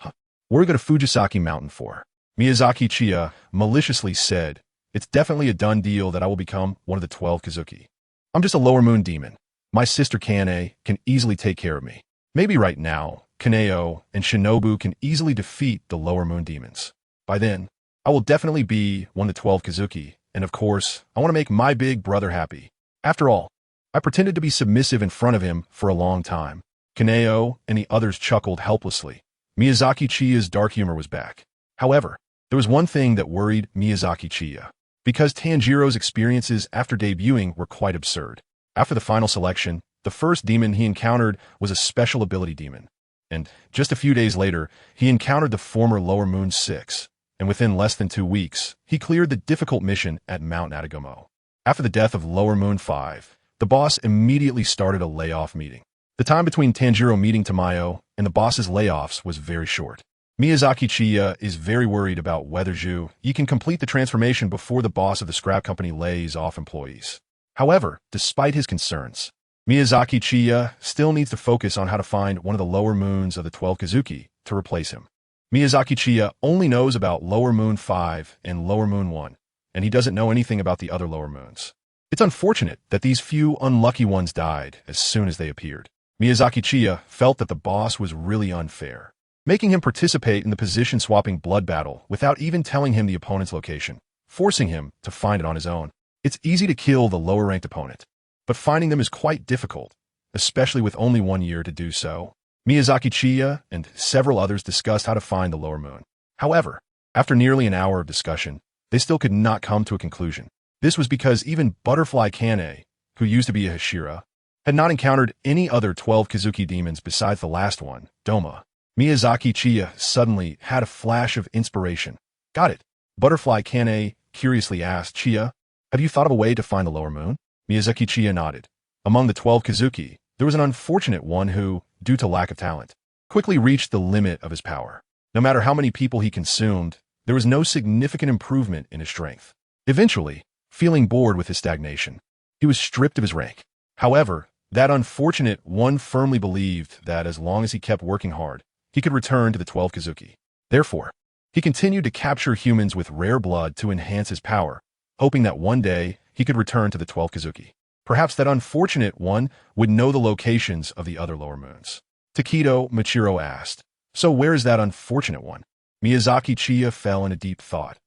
what are we going to Fujisaki Mountain for? Miyazaki Chiya maliciously said, it's definitely a done deal that I will become one of the 12 Kazuki. I'm just a lower moon demon. My sister Kane can easily take care of me. Maybe right now, Kaneo and Shinobu can easily defeat the lower moon demons. By then, I will definitely be one of the 12 Kazuki, and of course, I want to make my big brother happy. After all, I pretended to be submissive in front of him for a long time. Kaneo and the others chuckled helplessly. Miyazaki Chiya's dark humor was back. However, there was one thing that worried Miyazaki Chiya. Because Tanjiro's experiences after debuting were quite absurd. After the final selection, the first demon he encountered was a special ability demon. And just a few days later, he encountered the former Lower Moon 6. And within less than 2 weeks, he cleared the difficult mission at Mount Natagomo. After the death of Lower Moon 5, the boss immediately started a layoff meeting. The time between Tanjiro meeting Tamayo and the boss's layoffs was very short. Miyazaki Chiya is very worried about whether he can complete the transformation before the boss of the scrap company lays off employees. However, despite his concerns, Miyazaki Chiya still needs to focus on how to find one of the lower moons of the 12 Kazuki to replace him. Miyazaki Chiya only knows about Lower Moon 5 and Lower Moon 1, and he doesn't know anything about the other lower moons. It's unfortunate that these few unlucky ones died as soon as they appeared. Miyazaki Chiya felt that the boss was really unfair, making him participate in the position-swapping blood battle without even telling him the opponent's location, forcing him to find it on his own. It's easy to kill the lower-ranked opponent, but finding them is quite difficult, especially with only 1 year to do so. Miyazaki Chiya and several others discussed how to find the lower moon. However, after nearly an hour of discussion, they still could not come to a conclusion. This was because even Butterfly Kane, who used to be a Hashira, had not encountered any other 12 Kazuki demons besides the last one, Doma. Miyazaki Chiya suddenly had a flash of inspiration. Got it. Butterfly Kane curiously asked, Chiya, have you thought of a way to find the lower moon? Miyazaki Chiya nodded. Among the 12 Kazuki, there was an unfortunate one who, due to lack of talent, quickly reached the limit of his power. No matter how many people he consumed, there was no significant improvement in his strength. Eventually, feeling bored with his stagnation, he was stripped of his rank. However, that unfortunate one firmly believed that as long as he kept working hard, he could return to the 12 Kazuki. Therefore, he continued to capture humans with rare blood to enhance his power, hoping that one day he could return to the 12 Kazuki. Perhaps that unfortunate one would know the locations of the other lower moons. Takedo Machiro asked, so where is that unfortunate one? Miyazaki Chiya fell in a deep thought.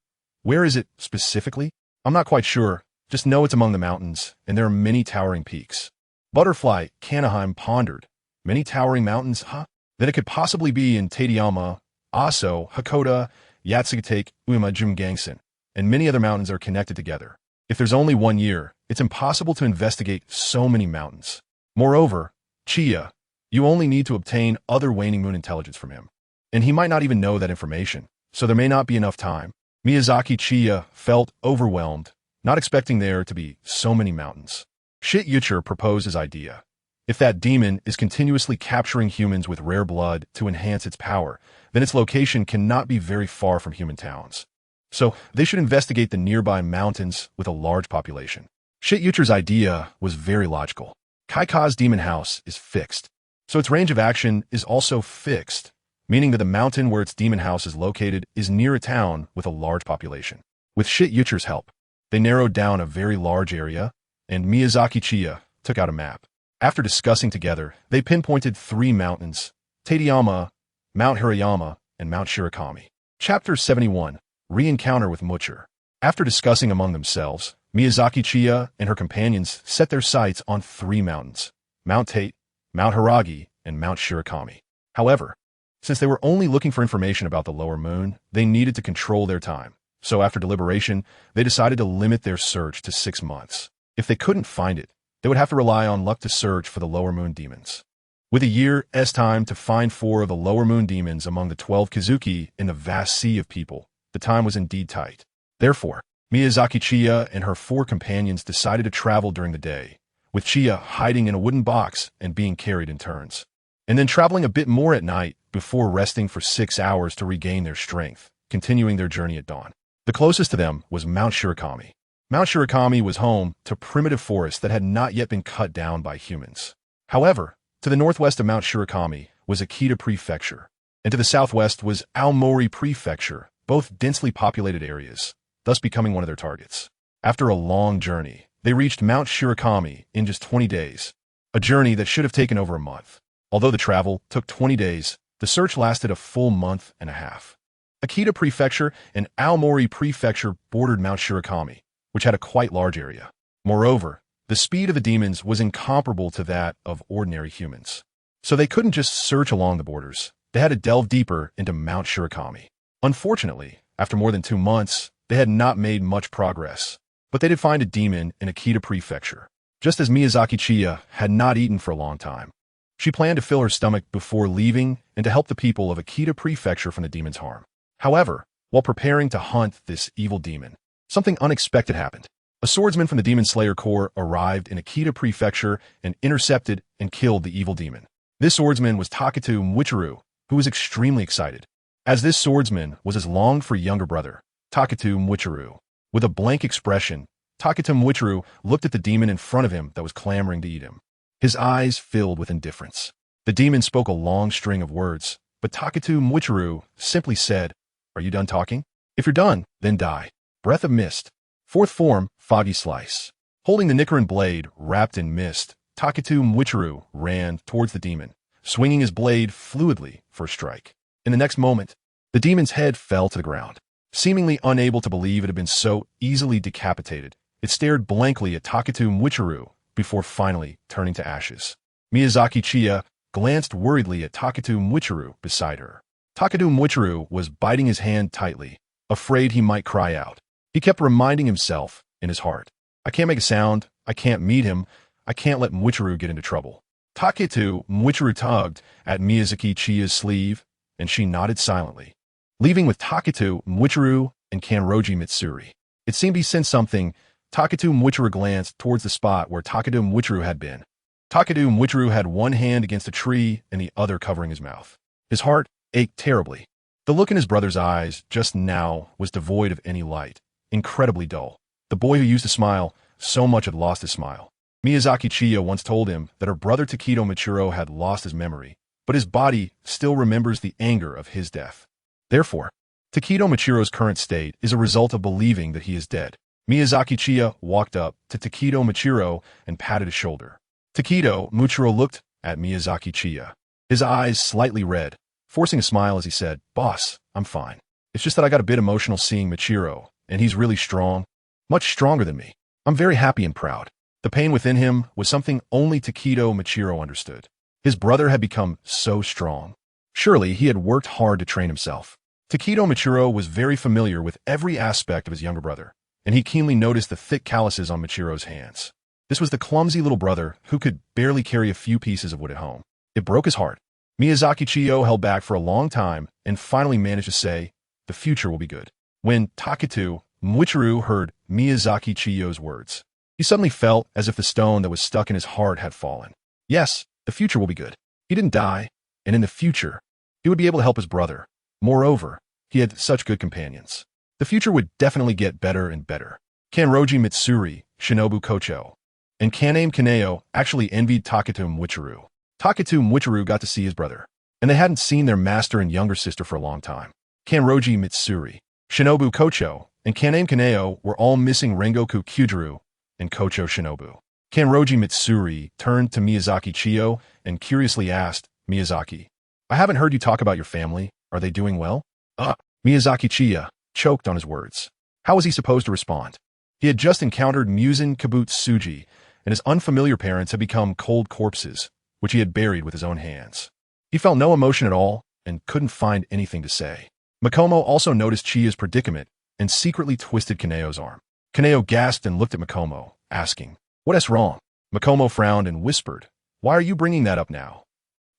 Where is it specifically? I'm not quite sure. Just know it's among the mountains, and there are many towering peaks. Butterfly Kanaheim pondered. Many towering mountains, huh? Then it could possibly be in Tateyama, Aso, Hakoda, Yatsugatake, Uema Jumgangsen, and many other mountains are connected together. If there's only 1 year, it's impossible to investigate so many mountains. Moreover, Chiya, you only need to obtain other waning moon intelligence from him. And he might not even know that information, so there may not be enough time. Miyazaki Chiya felt overwhelmed, not expecting there to be so many mountains. Shit Yucher proposed his idea. If that demon is continuously capturing humans with rare blood to enhance its power, then its location cannot be very far from human towns. So they should investigate the nearby mountains with a large population. Shit Yucher's idea was very logical. Kaika's demon house is fixed, so its range of action is also fixed, meaning that the mountain where its demon house is located is near a town with a large population. With Shit Yucher's help, they narrowed down a very large area, and Miyazaki Chiya took out a map. After discussing together, they pinpointed 3 mountains, Tateyama, Mount Hirayama, and Mount Shirakami. Chapter 71, Re-encounter with Mucher. After discussing among themselves, Miyazaki Chiya and her companions set their sights on 3 mountains, Mount Tate, Mount Hiragi, and Mount Shirakami. However, since they were only looking for information about the lower moon, they needed to control their time. So after deliberation, they decided to limit their search to 6 months. If they couldn't find it, they would have to rely on luck to search for the lower moon demons. With a year's time to find 4 of the lower moon demons among the 12 Kazuki in the vast sea of people, the time was indeed tight. Therefore, Miyazaki Chiya and her 4 companions decided to travel during the day, with Chiya hiding in a wooden box and being carried in turns, and then traveling a bit more at night before resting for 6 hours to regain their strength, continuing their journey at dawn. The closest to them was Mount Shirokami. Mount Shirokami was home to primitive forests that had not yet been cut down by humans. However, to the northwest of Mount Shirokami was Akita Prefecture, and to the southwest was Aomori Prefecture, both densely populated areas, thus becoming one of their targets. After a long journey, they reached Mount Shirokami in just 20 days, a journey that should have taken over a month. Although the travel took 20 days, the search lasted a full month and a half. Akita Prefecture and Aomori Prefecture bordered Mount Shirokami, which had a quite large area. Moreover, the speed of the demons was incomparable to that of ordinary humans. So they couldn't just search along the borders. They had to delve deeper into Mount Shirokami. Unfortunately, after more than 2 months, they had not made much progress. But they did find a demon in Akita Prefecture. Just as Miyazaki Chiya had not eaten for a long time, she planned to fill her stomach before leaving and to help the people of Akita Prefecture from the demon's harm. However, while preparing to hunt this evil demon, something unexpected happened. A swordsman from the Demon Slayer Corps arrived in Akita Prefecture and intercepted and killed the evil demon. This swordsman was Taketo Mwichiru, who was extremely excited, as this swordsman was his longed-for younger brother, Taketo Mwichiru. With a blank expression, Taketo Mwichiru looked at the demon in front of him that was clamoring to eat him. His eyes filled with indifference. The demon spoke a long string of words, but Taketo Mwichiru simply said, "Are you done talking? If you're done, then die." Breath of Mist. Fourth form, Foggy Slice. Holding the Nichiren blade wrapped in mist, Taketo Mwichiru ran towards the demon, swinging his blade fluidly for a strike. In the next moment, the demon's head fell to the ground. Seemingly unable to believe it had been so easily decapitated, it stared blankly at Taketo Mwichiru before finally turning to ashes. Miyazaki Chiya glanced worriedly at Taketo Mwichiru beside her. Taketo Mwichiru was biting his hand tightly, afraid he might cry out. He kept reminding himself in his heart, "I can't make a sound, I can't meet him, I can't let Mwichiru get into trouble." Taketo Mwichiru tugged at Miyazaki Chiya's sleeve, and she nodded silently, leaving with Taketo Mwichiru and Kanroji Mitsuri. It seemed he sensed something. Taketo Mwichiru glanced towards the spot where Taketo Mwichiru had been. Taketo Mwichiru had one hand against a tree and the other covering his mouth. His heart ached terribly. The look in his brother's eyes just now was devoid of any light, incredibly dull. The boy who used to smile so much had lost his smile. Miyazaki Chiya once told him that her brother Taketo Mwichiru had lost his memory, but his body still remembers the anger of his death. Therefore, Taketo Mwichiru's current state is a result of believing that he is dead. Miyazaki Chiya walked up to Taketo Mwichiru and patted his shoulder. Taketo Mwichiru looked at Miyazaki Chiya, his eyes slightly red, forcing a smile as he said, "Boss, I'm fine. It's just that I got a bit emotional seeing Mwichiru, and he's really strong, much stronger than me. I'm very happy and proud." The pain within him was something only Taketo Mwichiru understood. His brother had become so strong. Surely he had worked hard to train himself. Taketo Mwichiru was very familiar with every aspect of his younger brother, and he keenly noticed the thick calluses on Michiru's hands. This was the clumsy little brother who could barely carry a few pieces of wood at home. It broke his heart. Miyazaki Chiyo held back for a long time and finally managed to say, "The future will be good." When Taketo Mwichiru heard Miyazaki Chiyo's words, he suddenly felt as if the stone that was stuck in his heart had fallen. Yes, the future will be good. He didn't die, and in the future, he would be able to help his brother. Moreover, he had such good companions. The future would definitely get better and better. Kanroji Mitsuri, Shinobu Kocho, and Kaname Kaneo actually envied Taketo Mwichiru. Taketo Mwichiru got to see his brother, and they hadn't seen their master and younger sister for a long time. Kanroji Mitsuri, Shinobu Kocho, and Kaname Kaneo were all missing Rengoku Kyujuru and Kocho Shinobu. Kanroji Mitsuri turned to Miyazaki Chiyo and curiously asked, "Miyazaki, I haven't heard you talk about your family. Are they doing well?" Miyazaki Chiya choked on his words. How was he supposed to respond? He had just encountered Muzan Kibutsuji, and his unfamiliar parents had become cold corpses, which he had buried with his own hands. He felt no emotion at all and couldn't find anything to say. Makomo also noticed Chiya's predicament and secretly twisted Kaneo's arm. Kaneo gasped and looked at Makomo, asking, "What's wrong?" Makomo frowned and whispered, "Why are you bringing that up now?"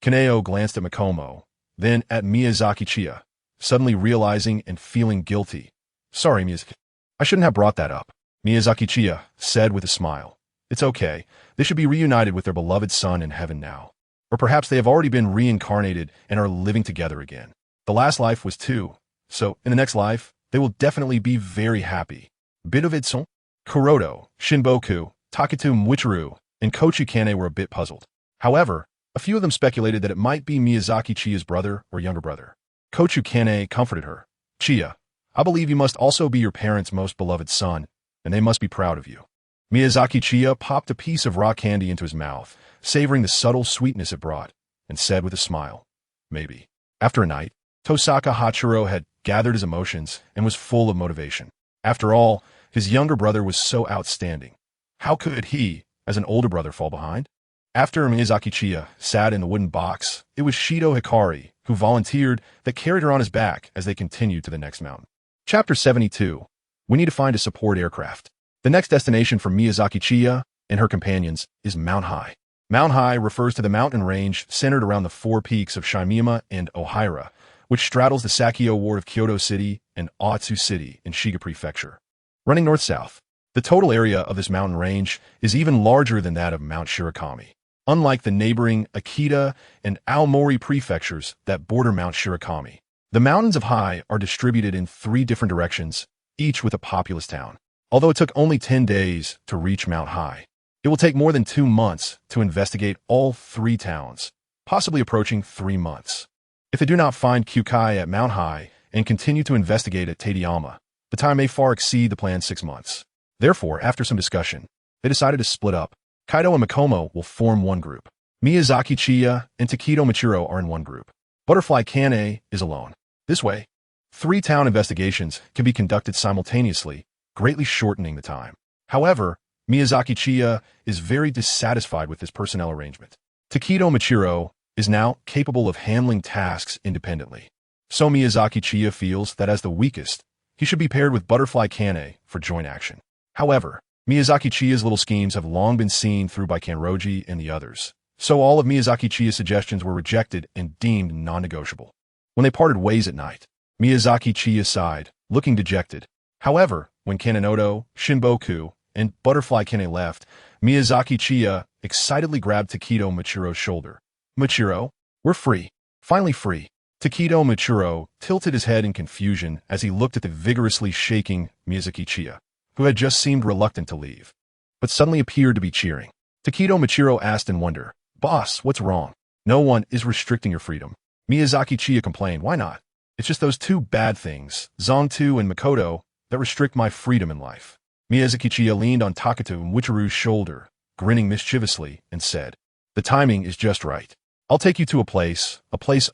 Kaneo glanced at Makomo, then at Miyazaki Chiya, suddenly realizing and feeling guilty. "Sorry, Miyazaki. I shouldn't have brought that up." Miyazaki Chiya said with a smile, "It's okay. They should be reunited with their beloved son in heaven now. Or perhaps they have already been reincarnated and are living together again. The last life was two, so in the next life, they will definitely be very happy. Bitovidson, Kuroto, Shinboku, Taketu Mwichiru, and Kochukane were a bit puzzled. However, a few of them speculated that it might be Miyazaki Chiya's brother or younger brother. Kochukane comforted her. Chiya, I believe you must also be your parents' most beloved son, and they must be proud of you. Miyazaki Chiya popped a piece of raw candy into his mouth, savoring the subtle sweetness it brought, and said with a smile, maybe. After a night, Tosaka Hachiro had gathered his emotions and was full of motivation. After all, his younger brother was so outstanding. How could he, as an older brother, fall behind? After Miyazaki Chiya sat in the wooden box, it was Shido Hikari who volunteered that carried her on his back as they continued to the next mountain. Chapter 72. We need to find a support aircraft. The next destination for Miyazaki Chiya and her companions is Mount High. Mount High refers to the mountain range centered around the four peaks of Shimima and Ohira, which straddles the Sakyo ward of Kyoto City and Otsu City in Shiga Prefecture. Running north-south, the total area of this mountain range is even larger than that of Mount Shirakami. Unlike the neighboring Akita and Aomori prefectures that border Mount Shirakami, the mountains of High are distributed in 3 different directions, each with a populous town. Although it took only 10 days to reach Mount High, it will take more than 2 months to investigate all 3 towns, possibly approaching 3 months. If they do not find Kyukai at Mount High and continue to investigate at Tateyama, the time may far exceed the planned 6 months. Therefore, after some discussion, they decided to split up. Kaido and Makomo will form one group. Miyazaki Chiya and Taketo Michiro are in one group. Butterfly Kane is alone. This way, 3 town investigations can be conducted simultaneously, greatly shortening the time. However, Miyazaki Chiya is very dissatisfied with this personnel arrangement. Taketo Michiro is now capable of handling tasks independently. So Miyazaki Chiya feels that as the weakest, he should be paired with Butterfly Kane for joint action. However, Miyazaki Chiya's little schemes have long been seen through by Kanroji and the others, so all of Miyazaki Chiya's suggestions were rejected and deemed non-negotiable. When they parted ways at night, Miyazaki Chiya sighed, looking dejected. However, when Kanenoto, Shinboku, and Butterfly Kane left, Miyazaki Chiya excitedly grabbed Taketo Michiro's shoulder. Michiro, we're free. Finally free. Taketo Michiro tilted his head in confusion as he looked at the vigorously shaking Miyazaki Chiya, who had just seemed reluctant to leave, but suddenly appeared to be cheering. Taketo Michiro asked in wonder, Boss, what's wrong? No one is restricting your freedom. Miyazaki Chiya complained, why not? It's just those 2 bad things, Zongtu and Makoto, that restrict my freedom in life. Miyazaki Chiya leaned on Taketo Michiru's shoulder, grinning mischievously, and said, the timing is just right. I'll take you to a place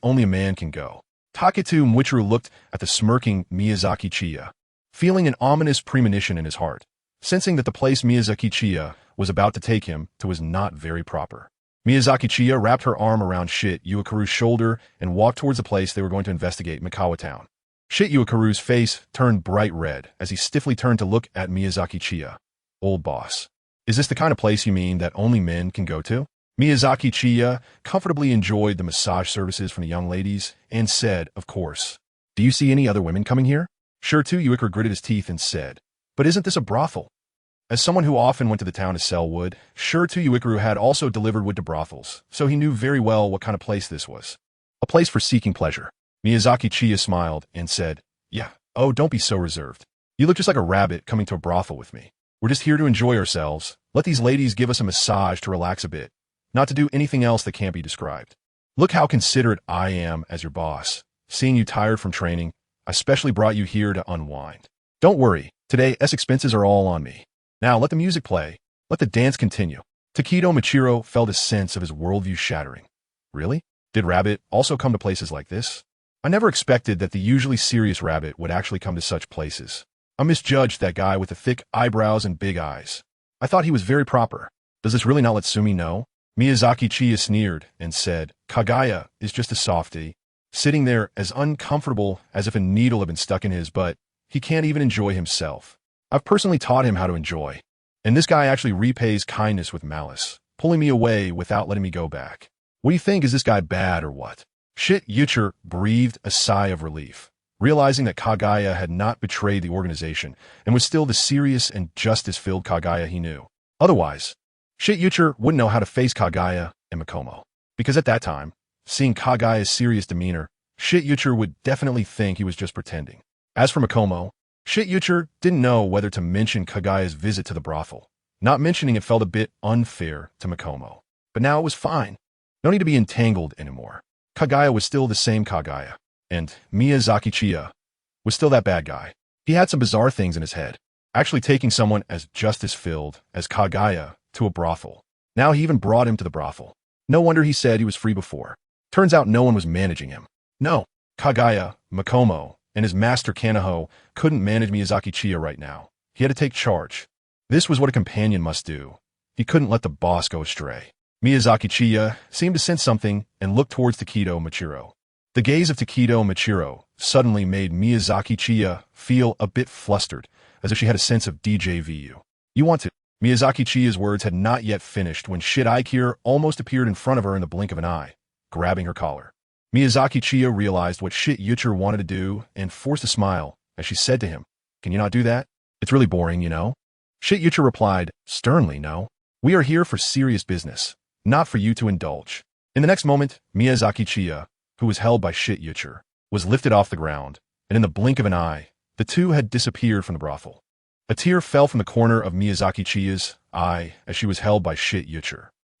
only a man can go. Taketo Michiru looked at the smirking Miyazaki Chiya, feeling an ominous premonition in his heart, sensing that the place Miyazaki Chiya was about to take him to was not very proper. Miyazaki Chiya wrapped her arm around Shit Yuikaru's shoulder and walked towards the place they were going to investigate, Mikawa Town. Shit Yuikaru's face turned bright red as he stiffly turned to look at Miyazaki Chiya. Old boss. Is this the kind of place you mean that only men can go to? Miyazaki Chiya comfortably enjoyed the massage services from the young ladies and said, of course. Do you see any other women coming here? Shirtu Yuikaru gritted his teeth and said, but isn't this a brothel? As someone who often went to the town to sell wood, Shirtu Yuikaru had also delivered wood to brothels, so he knew very well what kind of place this was. A place for seeking pleasure. Miyazaki Chiya smiled and said, yeah, oh, don't be so reserved. You look just like a rabbit coming to a brothel with me. We're just here to enjoy ourselves. Let these ladies give us a massage to relax a bit, not to do anything else that can't be described. Look how considerate I am as your boss. Seeing you tired from training, I specially brought you here to unwind. Don't worry, today's expenses are all on me. Now let the music play. Let the dance continue. Taketo Michiro felt a sense of his worldview shattering. Really? Did Rabbit also come to places like this? I never expected that the usually serious Rabbit would actually come to such places. I misjudged that guy with the thick eyebrows and big eyes. I thought he was very proper. Does this really not let Sumi know? Miyazaki Chiya sneered and said, Kagaya is just a softie, sitting there as uncomfortable as if a needle had been stuck in his butt. He can't even enjoy himself. I've personally taught him how to enjoy. And this guy actually repays kindness with malice, pulling me away without letting me go back. What do you think? Is this guy bad or what? Shit Yucher breathed a sigh of relief, realizing that Kagaya had not betrayed the organization and was still the serious and justice-filled Kagaya he knew. Otherwise, Shit Yucher wouldn't know how to face Kagaya and Makomo. Because at that time, seeing Kagaya's serious demeanor, Shit Yucher would definitely think he was just pretending. As for Makomo, Shit didn't know whether to mention Kagaya's visit to the brothel. Not mentioning it felt a bit unfair to Makomo. But now it was fine. No need to be entangled anymore. Kagaya was still the same Kagaya, and Miyazaki Chiya was still that bad guy. He had some bizarre things in his head, actually taking someone as justice-filled as Kagaya to a brothel. Now he even brought him to the brothel. No wonder he said he was free before. Turns out no one was managing him. No, Kagaya, Makomo, and his master Kanaho couldn't manage Miyazaki Chiya right now. He had to take charge. This was what a companion must do. He couldn't let the boss go astray. Miyazaki Chiya seemed to sense something and looked towards Takedo Machiro. The gaze of Takedo Machiro suddenly made Miyazaki Chiya feel a bit flustered, as if she had a sense of deja vu. You want to? Miyazaki Chiya's words had not yet finished when Shit Aikir almost appeared in front of her in the blink of an eye, grabbing her collar. Miyazaki Chiya realized what Shit wanted to do and forced a smile as she said to him, "Can you not do that? It's really boring, you know?" Shit replied, sternly, "No. We are here for serious business, not for you to indulge." In the next moment, Miyazaki Chiya, who was held by Shit was lifted off the ground, and in the blink of an eye, the two had disappeared from the brothel. A tear fell from the corner of Miyazaki Chiya's eye as she was held by Shit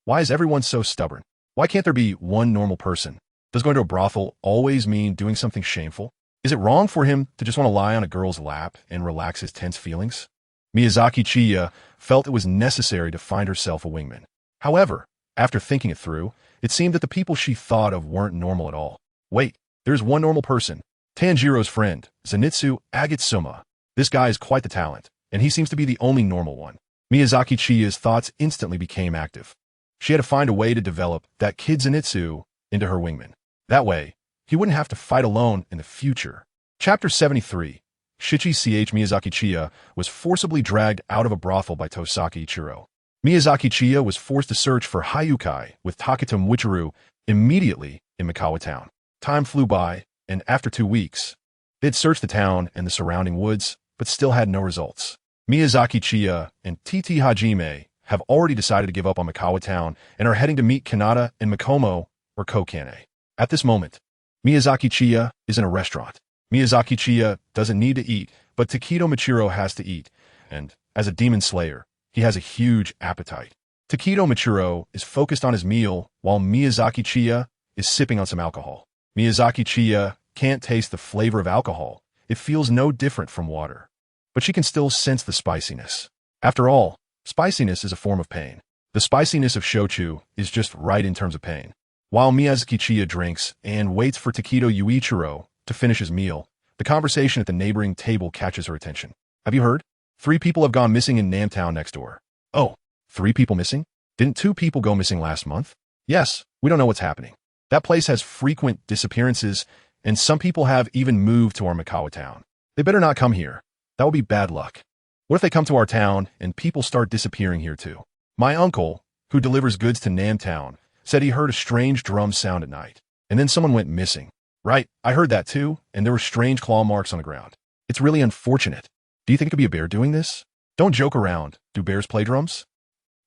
Why is everyone so stubborn? Why can't there be one normal person? Does going to a brothel always mean doing something shameful? Is it wrong for him to just want to lie on a girl's lap and relax his tense feelings? Miyazaki Chiya felt it was necessary to find herself a wingman. However, after thinking it through, it seemed that the people she thought of weren't normal at all. Wait, there's one normal person. Tanjiro's friend, Zenitsu Agitsuma. This guy is quite the talent, and he seems to be the only normal one. Miyazaki Chiya's thoughts instantly became active. She had to find a way to develop that kid Zenitsu into her wingman. That way, he wouldn't have to fight alone in the future. Chapter 73. Shichi Ch Miyazaki Chiya was forcibly dragged out of a brothel by Tosaki Ichiro. Miyazaki Chiya was forced to search for Hayukai with Taketa Muichiro immediately in Mikawa town. Time flew by, and after 2 weeks, they'd searched the town and the surrounding woods, but still had no results. Miyazaki Chiya and TT Hajime have already decided to give up on Mikawa town and are heading to meet Kanata and Makomo or Kokane. At this moment, Miyazaki Chiya is in a restaurant. Miyazaki Chiya doesn't need to eat, but Takedo Machiro has to eat, and as a demon slayer, he has a huge appetite. Takedo Machiro is focused on his meal while Miyazaki Chiya is sipping on some alcohol. Miyazaki Chiya can't taste the flavor of alcohol. It feels no different from water. But she can still sense the spiciness. After all, spiciness is a form of pain. The spiciness of shochu is just right in terms of pain. While Miyazaki Chiya drinks and waits for Takedo Yuichiro to finish his meal, the conversation at the neighboring table catches her attention. Have you heard? 3 people have gone missing in Namtown next door. Oh, 3 people missing? Didn't 2 people go missing last month? Yes, we don't know what's happening. That place has frequent disappearances, and some people have even moved to our Mikawa town. They better not come here. That would be bad luck. What if they come to our town and people start disappearing here too? My uncle, who delivers goods to Namtown, said he heard a strange drum sound at night, and then someone went missing. Right, I heard that too, and there were strange claw marks on the ground. It's really unfortunate. Do you think it could be a bear doing this? Don't joke around. Do bears play drums?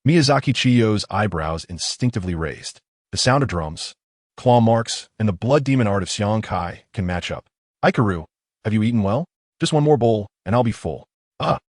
Miyazaki Chiyo's eyebrows instinctively raised. The sound of drums, claw marks, and the blood demon art of Xiang Kai can match up. Ikaru, have you eaten well? Just one more bowl, and I'll be full.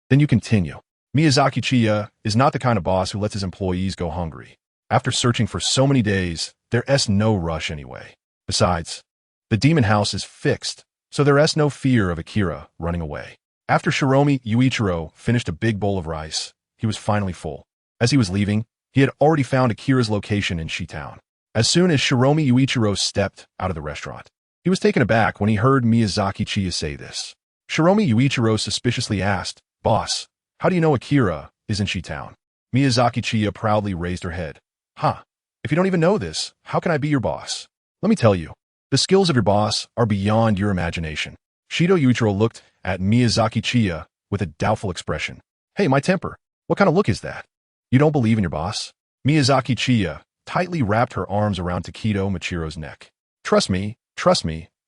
Then you continue. Miyazaki Chiya is not the kind of boss who lets his employees go hungry. After searching for so many days, there's no rush anyway. Besides, the demon house is fixed, so there's no fear of Akira running away. After Shiromi Yuichiro finished a big bowl of rice, he was finally full. As he was leaving, he had already found Akira's location in Shitown. As soon as Shiromi Yuichiro stepped out of the restaurant, he was taken aback when he heard Miyazaki Chiya say this. Shiromi Yuichiro suspiciously asked, "Boss, how do you know Akira is in Shitown?" Miyazaki Chiya proudly raised her head. If you don't even know this, how can I be your boss? Let me tell you, the skills of your boss are beyond your imagination. Shido Yuichiro looked at Miyazaki Chiya with a doubtful expression. Hey, my temper, what kind of look is that? You don't believe in your boss? Miyazaki Chiya tightly wrapped her arms around Takedo Machiro's neck. Trust me,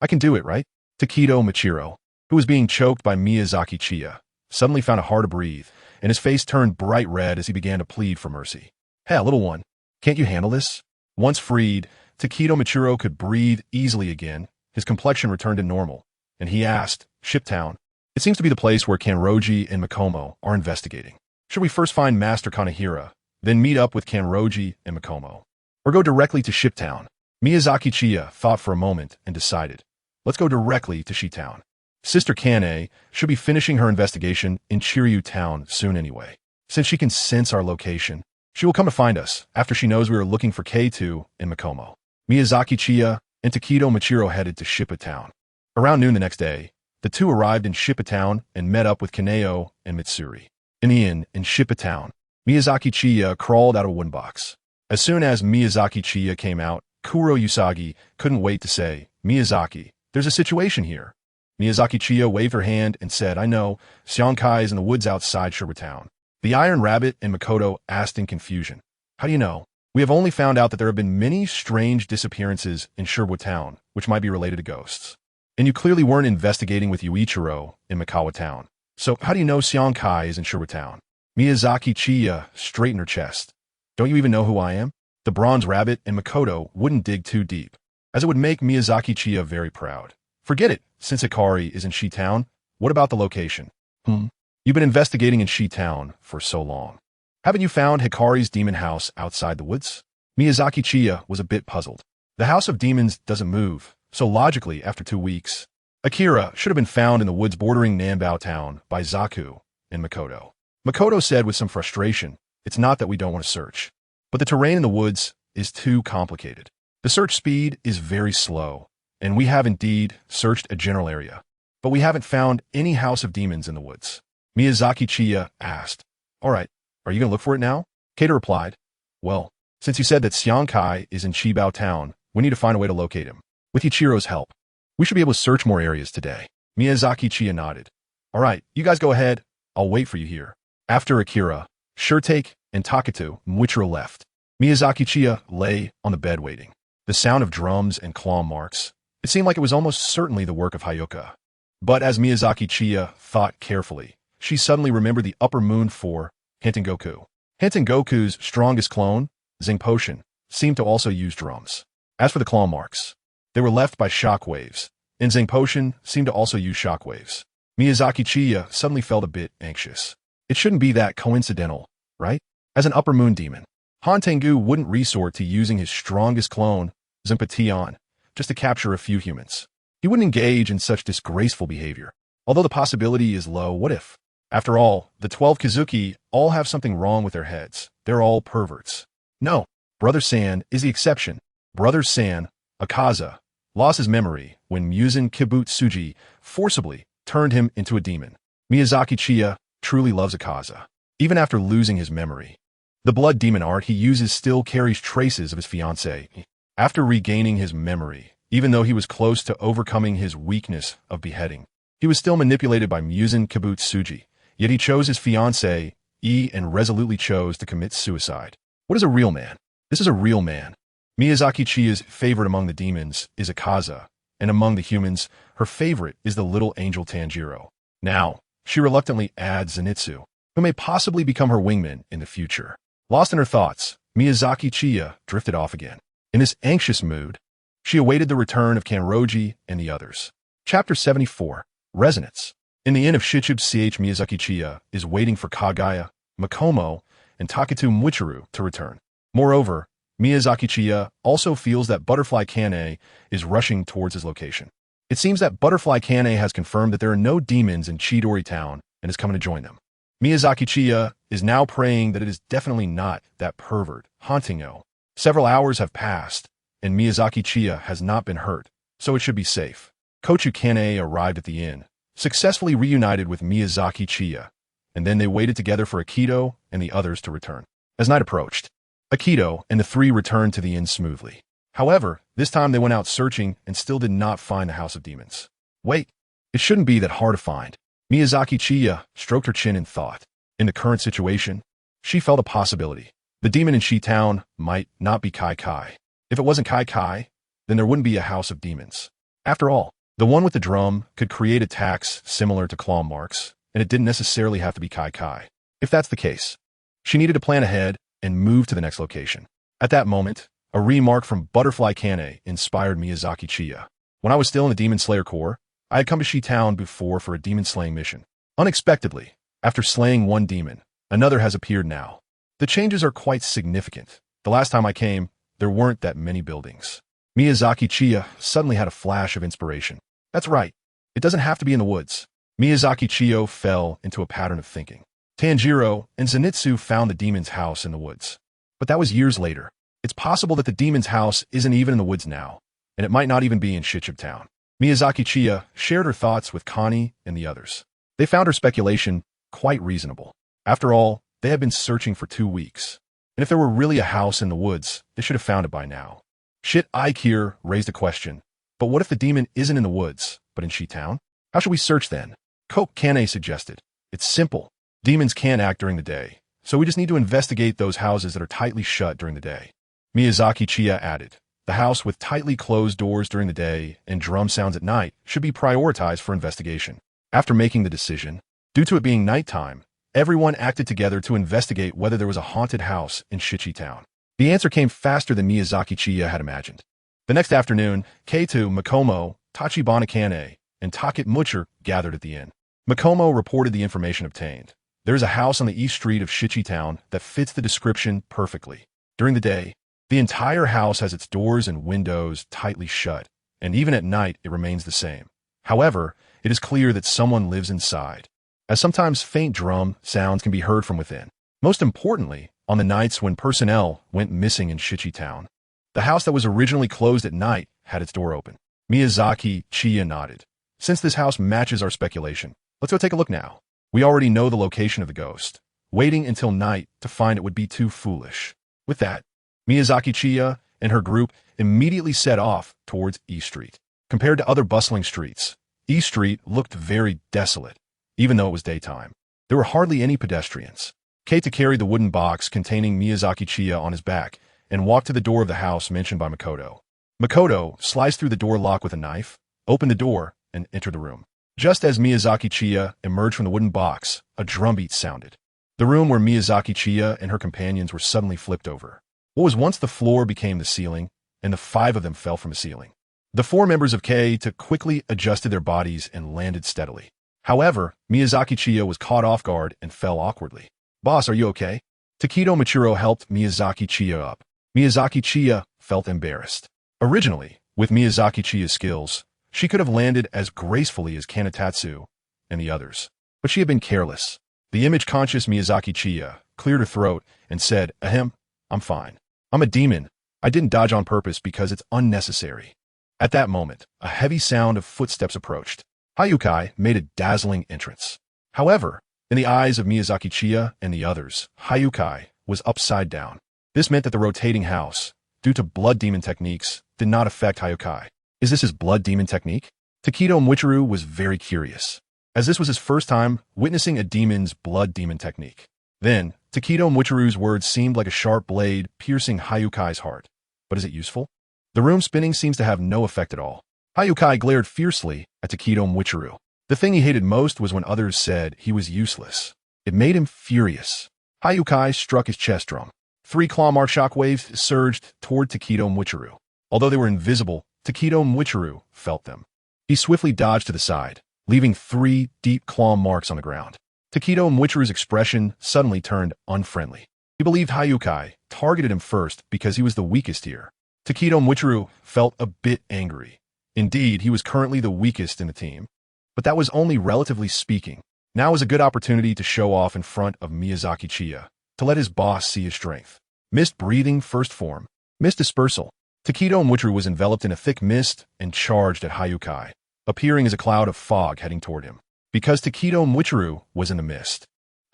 I can do it, right? Takedo Machiro, who was being choked by Miyazaki Chiya, suddenly found it hard to breathe, and his face turned bright red as he began to plead for mercy. Hey, little one, can't you handle this? Once freed, Takedo Machiro could breathe easily again, his complexion returned to normal, and he asked, Ship Town. It seems to be the place where Kanroji and Makomo are investigating. Should we first find Master Kanehira, then meet up with Kanroji and Makomo? Or go directly to Ship Town? Miyazaki Chiya thought for a moment and decided, let's go directly to Shi-Town. Sister Kane should be finishing her investigation in Chiryu Town soon anyway. Since she can sense our location, she will come to find us after she knows we are looking for K2 and Makomo. Miyazaki Chiya and Takedo Machiro headed to Shippa Town. Around noon the next day, the two arrived in Shippa Town and met up with Kaneo and Mitsuri. In the inn in Shippa Town, Miyazaki Chiya crawled out of a wooden box. As soon as Miyazaki Chiya came out, Kuro Usagi couldn't wait to say, Miyazaki, there's a situation here. Miyazaki Chiya waved her hand and said, I know, Sionkai is in the woods outside Shirwa Town. The Iron Rabbit and Makoto asked in confusion, how do you know? We have only found out that there have been many strange disappearances in Shirwa Town, which might be related to ghosts. And you clearly weren't investigating with Yuichiro in Mikawa Town. So how do you know Sionkai is in Shirwa Town? Miyazaki Chiya straightened her chest. Don't you even know who I am? The Bronze Rabbit and Makoto wouldn't dig too deep, as it would make Miyazaki Chiya very proud. Forget it, since Hikari is in Shi-Town, what about the location? You've been investigating in Shi-Town for so long. Haven't you found Hikari's demon house outside the woods? Miyazaki Chiya was a bit puzzled. The House of Demons doesn't move, so logically, after 2 weeks, Akira should have been found in the woods bordering Nanbao Town by Zaku and Makoto. Makoto said with some frustration, it's not that we don't want to search, but the terrain in the woods is too complicated. The search speed is very slow, and we have indeed searched a general area, but we haven't found any House of Demons in the woods. Miyazaki Chiya asked, all right, are you going to look for it now? Kato replied, well, since you said that Sionkai is in Chibao Town, we need to find a way to locate him. With Ichiro's help, we should be able to search more areas today. Miyazaki Chiya nodded. All right, you guys go ahead. I'll wait for you here. After Akira, Shurtake, and Taketo, Muichiro left. Miyazaki Chiya lay on the bed waiting. The sound of drums and claw marks. It seemed like it was almost certainly the work of Hayoka. But as Miyazaki Chiya thought carefully, she suddenly remembered the upper moon for Hantengoku. Hantengoku's strongest clone, Zingpotion, seemed to also use drums. As for the claw marks, they were left by shockwaves, and Zingpotion seemed to also use shockwaves. Miyazaki Chiya suddenly felt a bit anxious. It shouldn't be that coincidental, right? As an upper moon demon, Hantengu wouldn't resort to using his strongest clone, Zenpation, just to capture a few humans. He wouldn't engage in such disgraceful behavior. Although the possibility is low, what if? After all, the 12 Kazuki all have something wrong with their heads. They're all perverts. No, Brother San is the exception. Brother San, Akaza, lost his memory when Muzan Kibutsuji forcibly turned him into a demon. Miyazaki Chiya truly loves Akaza, even after losing his memory. The blood demon art he uses still carries traces of his fiancée. After regaining his memory, even though he was close to overcoming his weakness of beheading, he was still manipulated by Muzan Kibutsuji, yet he chose his fiancée, and resolutely chose to commit suicide. What is a real man? This is a real man. Miyazaki Chiya's favorite among the demons is Akaza, and among the humans, her favorite is the little angel Tanjiro. Now, she reluctantly adds Zenitsu, who may possibly become her wingman in the future. Lost in her thoughts, Miyazaki Chiya drifted off again. In this anxious mood, she awaited the return of Kanroji and the others. Chapter 74, Resonance. In the inn of Shichib CH Miyazaki Chiya is waiting for Kagaya, Makomo, and Taketo Muichiro to return. Moreover, Miyazaki Chiya also feels that Butterfly Kane is rushing towards his location. It seems that Butterfly Kane has confirmed that there are no demons in Chidori Town and is coming to join them. Miyazaki Chiya is now praying that it is definitely not that pervert, Hantingo. Several hours have passed, and Miyazaki Chiya has not been hurt, so it should be safe. Kochu Kane arrived at the inn, successfully reunited with Miyazaki Chiya, and then they waited together for Akito and the others to return. As night approached, Akito and the three returned to the inn smoothly. However, this time they went out searching and still did not find the House of Demons. Wait, it shouldn't be that hard to find. Miyazaki Chiya stroked her chin in thought. In the current situation, she felt a possibility. The demon in Shi-Town might not be Kai Kai. If it wasn't Kai Kai, then there wouldn't be a House of Demons. After all, the one with the drum could create attacks similar to claw marks, and it didn't necessarily have to be Kai Kai. If that's the case, she needed to plan ahead and move to the next location. At that moment, a remark from Butterfly Kane inspired Miyazaki Chiya. When I was still in the Demon Slayer Corps, I had come to Shi Town before for a demon-slaying mission. Unexpectedly, after slaying one demon, another has appeared now. The changes are quite significant. The last time I came, there weren't that many buildings. Miyazaki Chiya suddenly had a flash of inspiration. That's right. It doesn't have to be in the woods. Miyazaki Chiyo fell into a pattern of thinking. Tanjiro and Zenitsu found the demon's house in the woods. But that was years later. It's possible that the demon's house isn't even in the woods now, and it might not even be in Shichib Town. Miyazaki Chiya shared her thoughts with Connie and the others. They found her speculation quite reasonable. After all, they had been searching for 2 weeks. And if there were really a house in the woods, they should have found it by now. Shit Ike here raised a question. But what if the demon isn't in the woods, but in Shi Town? How should we search then? Koke Kane suggested. It's simple. Demons can't act during the day, so we just need to investigate those houses that are tightly shut during the day. Miyazaki Chiya added. The house with tightly closed doors during the day and drum sounds at night should be prioritized for investigation. After making the decision, due to it being nighttime, everyone acted together to investigate whether there was a haunted house in Shichi Town. The answer came faster than Miyazaki Chiya had imagined. The next afternoon, Keitu, Makomo, Tachibana Kane, and Takit Mucher gathered at the inn. Makomo reported the information obtained. There is a house on the east street of Shichi Town that fits the description perfectly. During the day, the entire house has its doors and windows tightly shut, and even at night it remains the same. However, it is clear that someone lives inside, as sometimes faint drum sounds can be heard from within. Most importantly, on the nights when personnel went missing in Shichi Town, the house that was originally closed at night had its door open. Miyazaki Chiya nodded. Since this house matches our speculation, let's go take a look now. We already know the location of the ghost. Waiting until night to find it would be too foolish. With that, Miyazaki Chiya and her group immediately set off towards East Street. Compared to other bustling streets, East Street looked very desolate, even though it was daytime. There were hardly any pedestrians. Keita carried the wooden box containing Miyazaki Chiya on his back and walked to the door of the house mentioned by Makoto. Makoto sliced through the door lock with a knife, opened the door, and entered the room. Just as Miyazaki Chiya emerged from the wooden box, a drumbeat sounded. The room where Miyazaki Chiya and her companions were suddenly flipped over. What was once the floor became the ceiling, and the 5 of them fell from the ceiling. The 4 members of Keita quickly adjusted their bodies and landed steadily. However, Miyazaki Chiya was caught off guard and fell awkwardly. Boss, are you okay? Takedo Michiro helped Miyazaki Chiya up. Miyazaki Chiya felt embarrassed. Originally, with Miyazaki Chiya's skills, she could have landed as gracefully as Kanatatsu and the others. But she had been careless. The image-conscious Miyazaki Chiya cleared her throat and said, Ahem, I'm fine. I'm a demon. I didn't dodge on purpose because it's unnecessary. At that moment, a heavy sound of footsteps approached. Hayukai made a dazzling entrance. However, in the eyes of Miyazaki Chiya and the others, Hayukai was upside down. This meant that the rotating house, due to blood demon techniques, did not affect Hayukai. Is this his blood demon technique? Takedo Muichiro was very curious, as this was his first time witnessing a demon's blood demon technique. Then, Takedo Muichiro's words seemed like a sharp blade piercing Hayukai's heart. But is it useful? The room spinning seems to have no effect at all. Hayukai glared fiercely at Takedo Muichiro. The thing he hated most was when others said he was useless. It made him furious. Hayukai struck his chest drum. 3 claw-mark shockwaves surged toward Takedo Muichiro. Although they were invisible, Takedo Muichiro felt them. He swiftly dodged to the side, leaving 3 deep claw marks on the ground. Takedo Muichiro's expression suddenly turned unfriendly. He believed Hayukai targeted him first because he was the weakest here. Takedo Muichiro felt a bit angry. Indeed, he was currently the weakest in the team. But that was only relatively speaking. Now was a good opportunity to show off in front of Miyazaki Chiya, to let his boss see his strength. Mist breathing first form. Mist dispersal. Takedo Muichiro was enveloped in a thick mist and charged at Hayukai, appearing as a cloud of fog heading toward him. Because Takedo Muichiro was in the mist,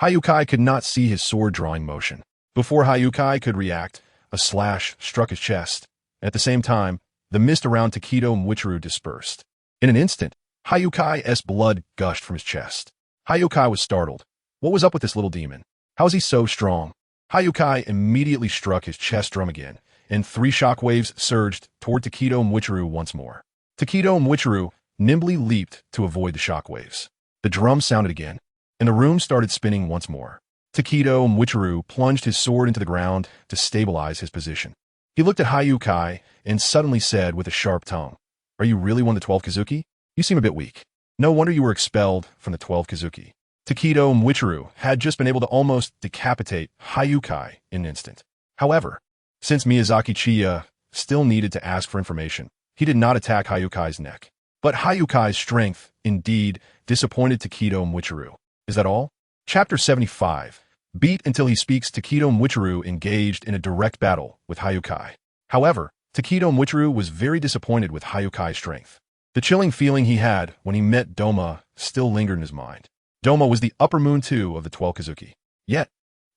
Hayukai could not see his sword-drawing motion. Before Hayukai could react, a slash struck his chest. At the same time, the mist around Takedo Muichiro dispersed. In an instant, Hayukai's blood gushed from his chest. Hayukai was startled. What was up with this little demon? How is he so strong? Hayukai immediately struck his chest drum again, and 3 shockwaves surged toward Takedo Muichiro once more. Takedo Muichiro nimbly leaped to avoid the shockwaves. The drum sounded again, and the room started spinning once more. Takedo Muichiro plunged his sword into the ground to stabilize his position. He looked at Hayukai and suddenly said with a sharp tone, Are you really one of the 12 Kazuki? You seem a bit weak. No wonder you were expelled from the 12 Kazuki. Takedo Mwichiru had just been able to almost decapitate Hayukai in an instant. However, since Miyazaki Chiya still needed to ask for information, he did not attack Hayukai's neck. But Hayukai's strength, indeed, disappointed Takedo Mwichiru. Is that all? Chapter 75. Beat until he speaks. Takedo Mwichiru engaged in a direct battle with Hayukai. However, Takedo Mwichiru was very disappointed with Hayukai's strength. The chilling feeling he had when he met Doma still lingered in his mind. Doma was the upper moon 2 of the 12 Kazuki. Yet,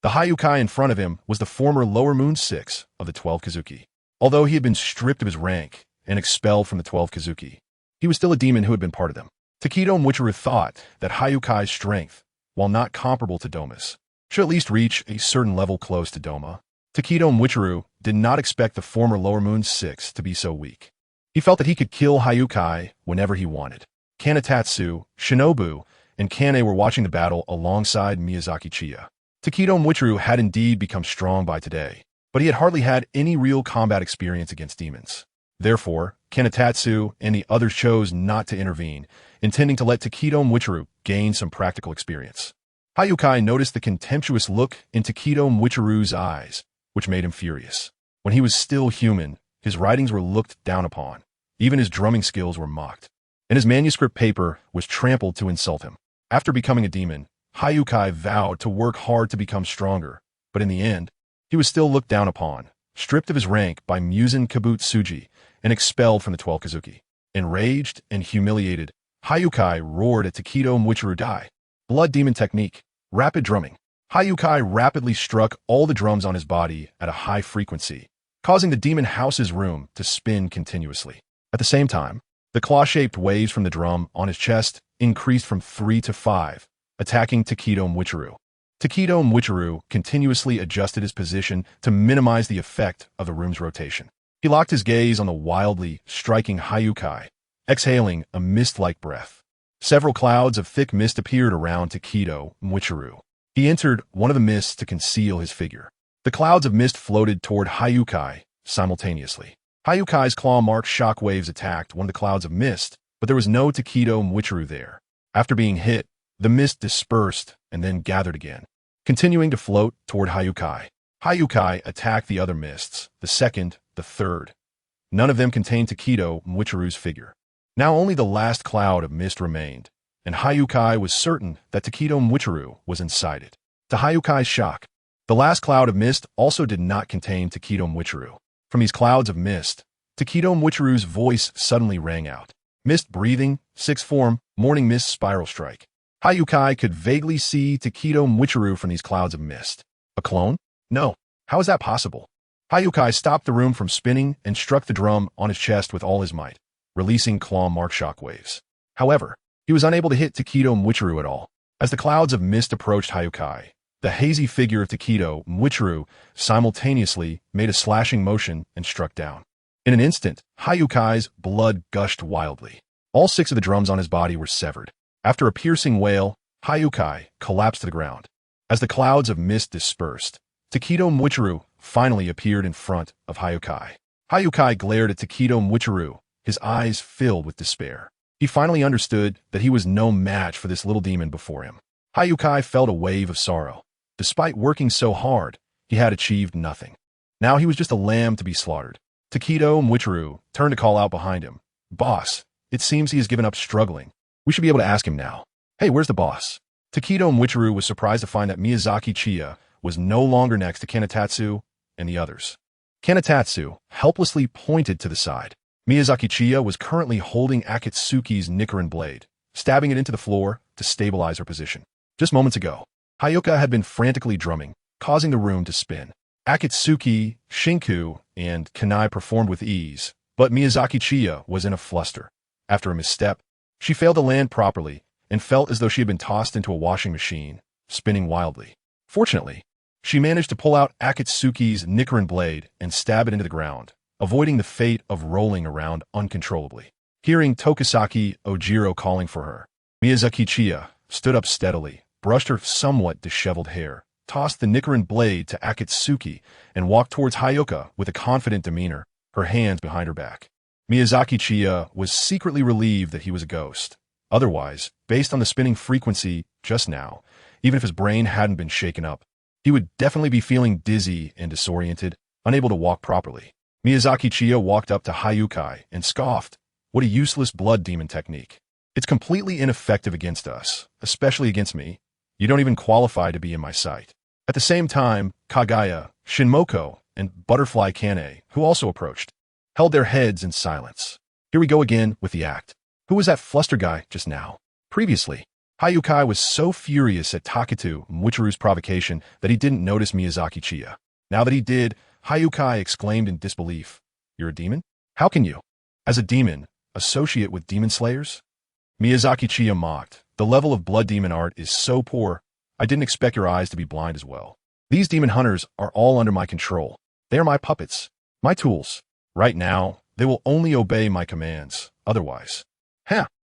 the Hayukai in front of him was the former lower moon 6 of the 12 Kazuki. Although he had been stripped of his rank and expelled from the 12 Kazuki, he was still a demon who had been part of them. Takedo Mwichiru thought that Hayukai's strength, while not comparable to Doma's, should at least reach a certain level close to Doma. Takedo Mwichiru did not expect the former lower moon 6 to be so weak. He felt that he could kill Hayukai whenever he wanted. Kanatatsu, Shinobu, and Kane were watching the battle alongside Miyazaki Chiya. Takedo Mwichiru had indeed become strong by today, but he had hardly had any real combat experience against demons. Therefore, Kanatatsu and the others chose not to intervene, intending to let Takedo Mwichiru gain some practical experience. Hayukai noticed the contemptuous look in Takedo Mwichiru's eyes, which made him furious. When he was still human, his writings were looked down upon. Even his drumming skills were mocked, and his manuscript paper was trampled to insult him. After becoming a demon, Hayukai vowed to work hard to become stronger, but in the end, he was still looked down upon, stripped of his rank by Muzan Kibutsuji, and expelled from the 12 Kazuki. Enraged and humiliated, Hayukai roared at Takedo Mwichiru. Die. Blood demon technique. Rapid drumming. Hayukai rapidly struck all the drums on his body at a high frequency, causing the demon house's room to spin continuously. At the same time, the claw-shaped waves from the drum on his chest increased from 3 to 5, attacking Takedo Mwichiru. Takedo Mwichiru continuously adjusted his position to minimize the effect of the room's rotation. He locked his gaze on the wildly striking Hayukai, exhaling a mist-like breath. Several clouds of thick mist appeared around Takedo Mwichiru. He entered one of the mists to conceal his figure. The clouds of mist floated toward Hayukai simultaneously. Hayukai's claw-marked shockwaves attacked one of the clouds of mist, but there was no Takedo Mwichiru there. After being hit, the mist dispersed and then gathered again, continuing to float toward Hayukai. Hayukai attacked the other mists, the second, the third. None of them contained Takedo Mwichiru's figure. Now only the last cloud of mist remained, and Hayukai was certain that Takedo Mwichiru was inside it. To Hayukai's shock, the last cloud of mist also did not contain Takedo Mwichiru. From these clouds of mist, Takedo Mwichiru's voice suddenly rang out. Mist breathing, sixth form, morning mist spiral strike. Hayukai could vaguely see Takedo Mwichiru from these clouds of mist. A clone? No. How is that possible? Hayukai stopped the room from spinning and struck the drum on his chest with all his might, releasing claw-marked shockwaves. However, he was unable to hit Takedo Mwichiru at all. As the clouds of mist approached Hayukai, the hazy figure of Takedo Mwichiru simultaneously made a slashing motion and struck down. In an instant, Hayukai's blood gushed wildly. All 6 of the drums on his body were severed. After a piercing wail, Hayukai collapsed to the ground. As the clouds of mist dispersed, Takedo Mwichiru finally appeared in front of Hayukai. Hayukai glared at Takedo Mwichiru, his eyes filled with despair. He finally understood that he was no match for this little demon before him. Hayukai felt a wave of sorrow. Despite working so hard, he had achieved nothing. Now he was just a lamb to be slaughtered. Takedo Mwichiru turned to call out behind him. Boss, it seems he has given up struggling. We should be able to ask him now. Hey, where's the boss? Takedo Mwichiru was surprised to find that Miyazaki Chiya was no longer next to Kanatatsu and the others. Kanatatsu helplessly pointed to the side. Miyazaki Chiya was currently holding Akatsuki's Nichiren blade, stabbing it into the floor to stabilize her position. Just moments ago, Hayuka had been frantically drumming, causing the room to spin. Akatsuki, Shinku, and Kanai performed with ease, but Miyazaki Chiya was in a fluster. After a misstep, she failed to land properly and felt as though she had been tossed into a washing machine, spinning wildly. Fortunately, she managed to pull out Akatsuki's Nichiren blade and stab it into the ground, avoiding the fate of rolling around uncontrollably. Hearing Tokisaki Ojiro calling for her, Miyazaki Chiya stood up steadily, brushed her somewhat disheveled hair, tossed the Nichiren blade to Akatsuki, and walked towards Hayuka with a confident demeanor, her hands behind her back. Miyazaki Chiya was secretly relieved that he was a ghost. Otherwise, based on the spinning frequency just now, even if his brain hadn't been shaken up, he would definitely be feeling dizzy and disoriented, unable to walk properly. Miyazaki Chiya walked up to Hayukai and scoffed. What a useless blood demon technique. It's completely ineffective against us, especially against me. You don't even qualify to be in my sight. At the same time, Kagaya, Shinmoko, and Butterfly Kane, who also approached, held their heads in silence. Here we go again with the act. Who was that fluster guy just now? Previously, Hayukai was so furious at Taketu Muichiru's provocation that he didn't notice Miyazaki Chiya. Now that he did, Hayukai exclaimed in disbelief, "You're a demon? How can you, as a demon, associate with demon slayers?" Miyazaki Chiya mocked. "The level of blood demon art is so poor, I didn't expect your eyes to be blind as well. These demon hunters are all under my control. They are my puppets, my tools. Right now, they will only obey my commands, otherwise.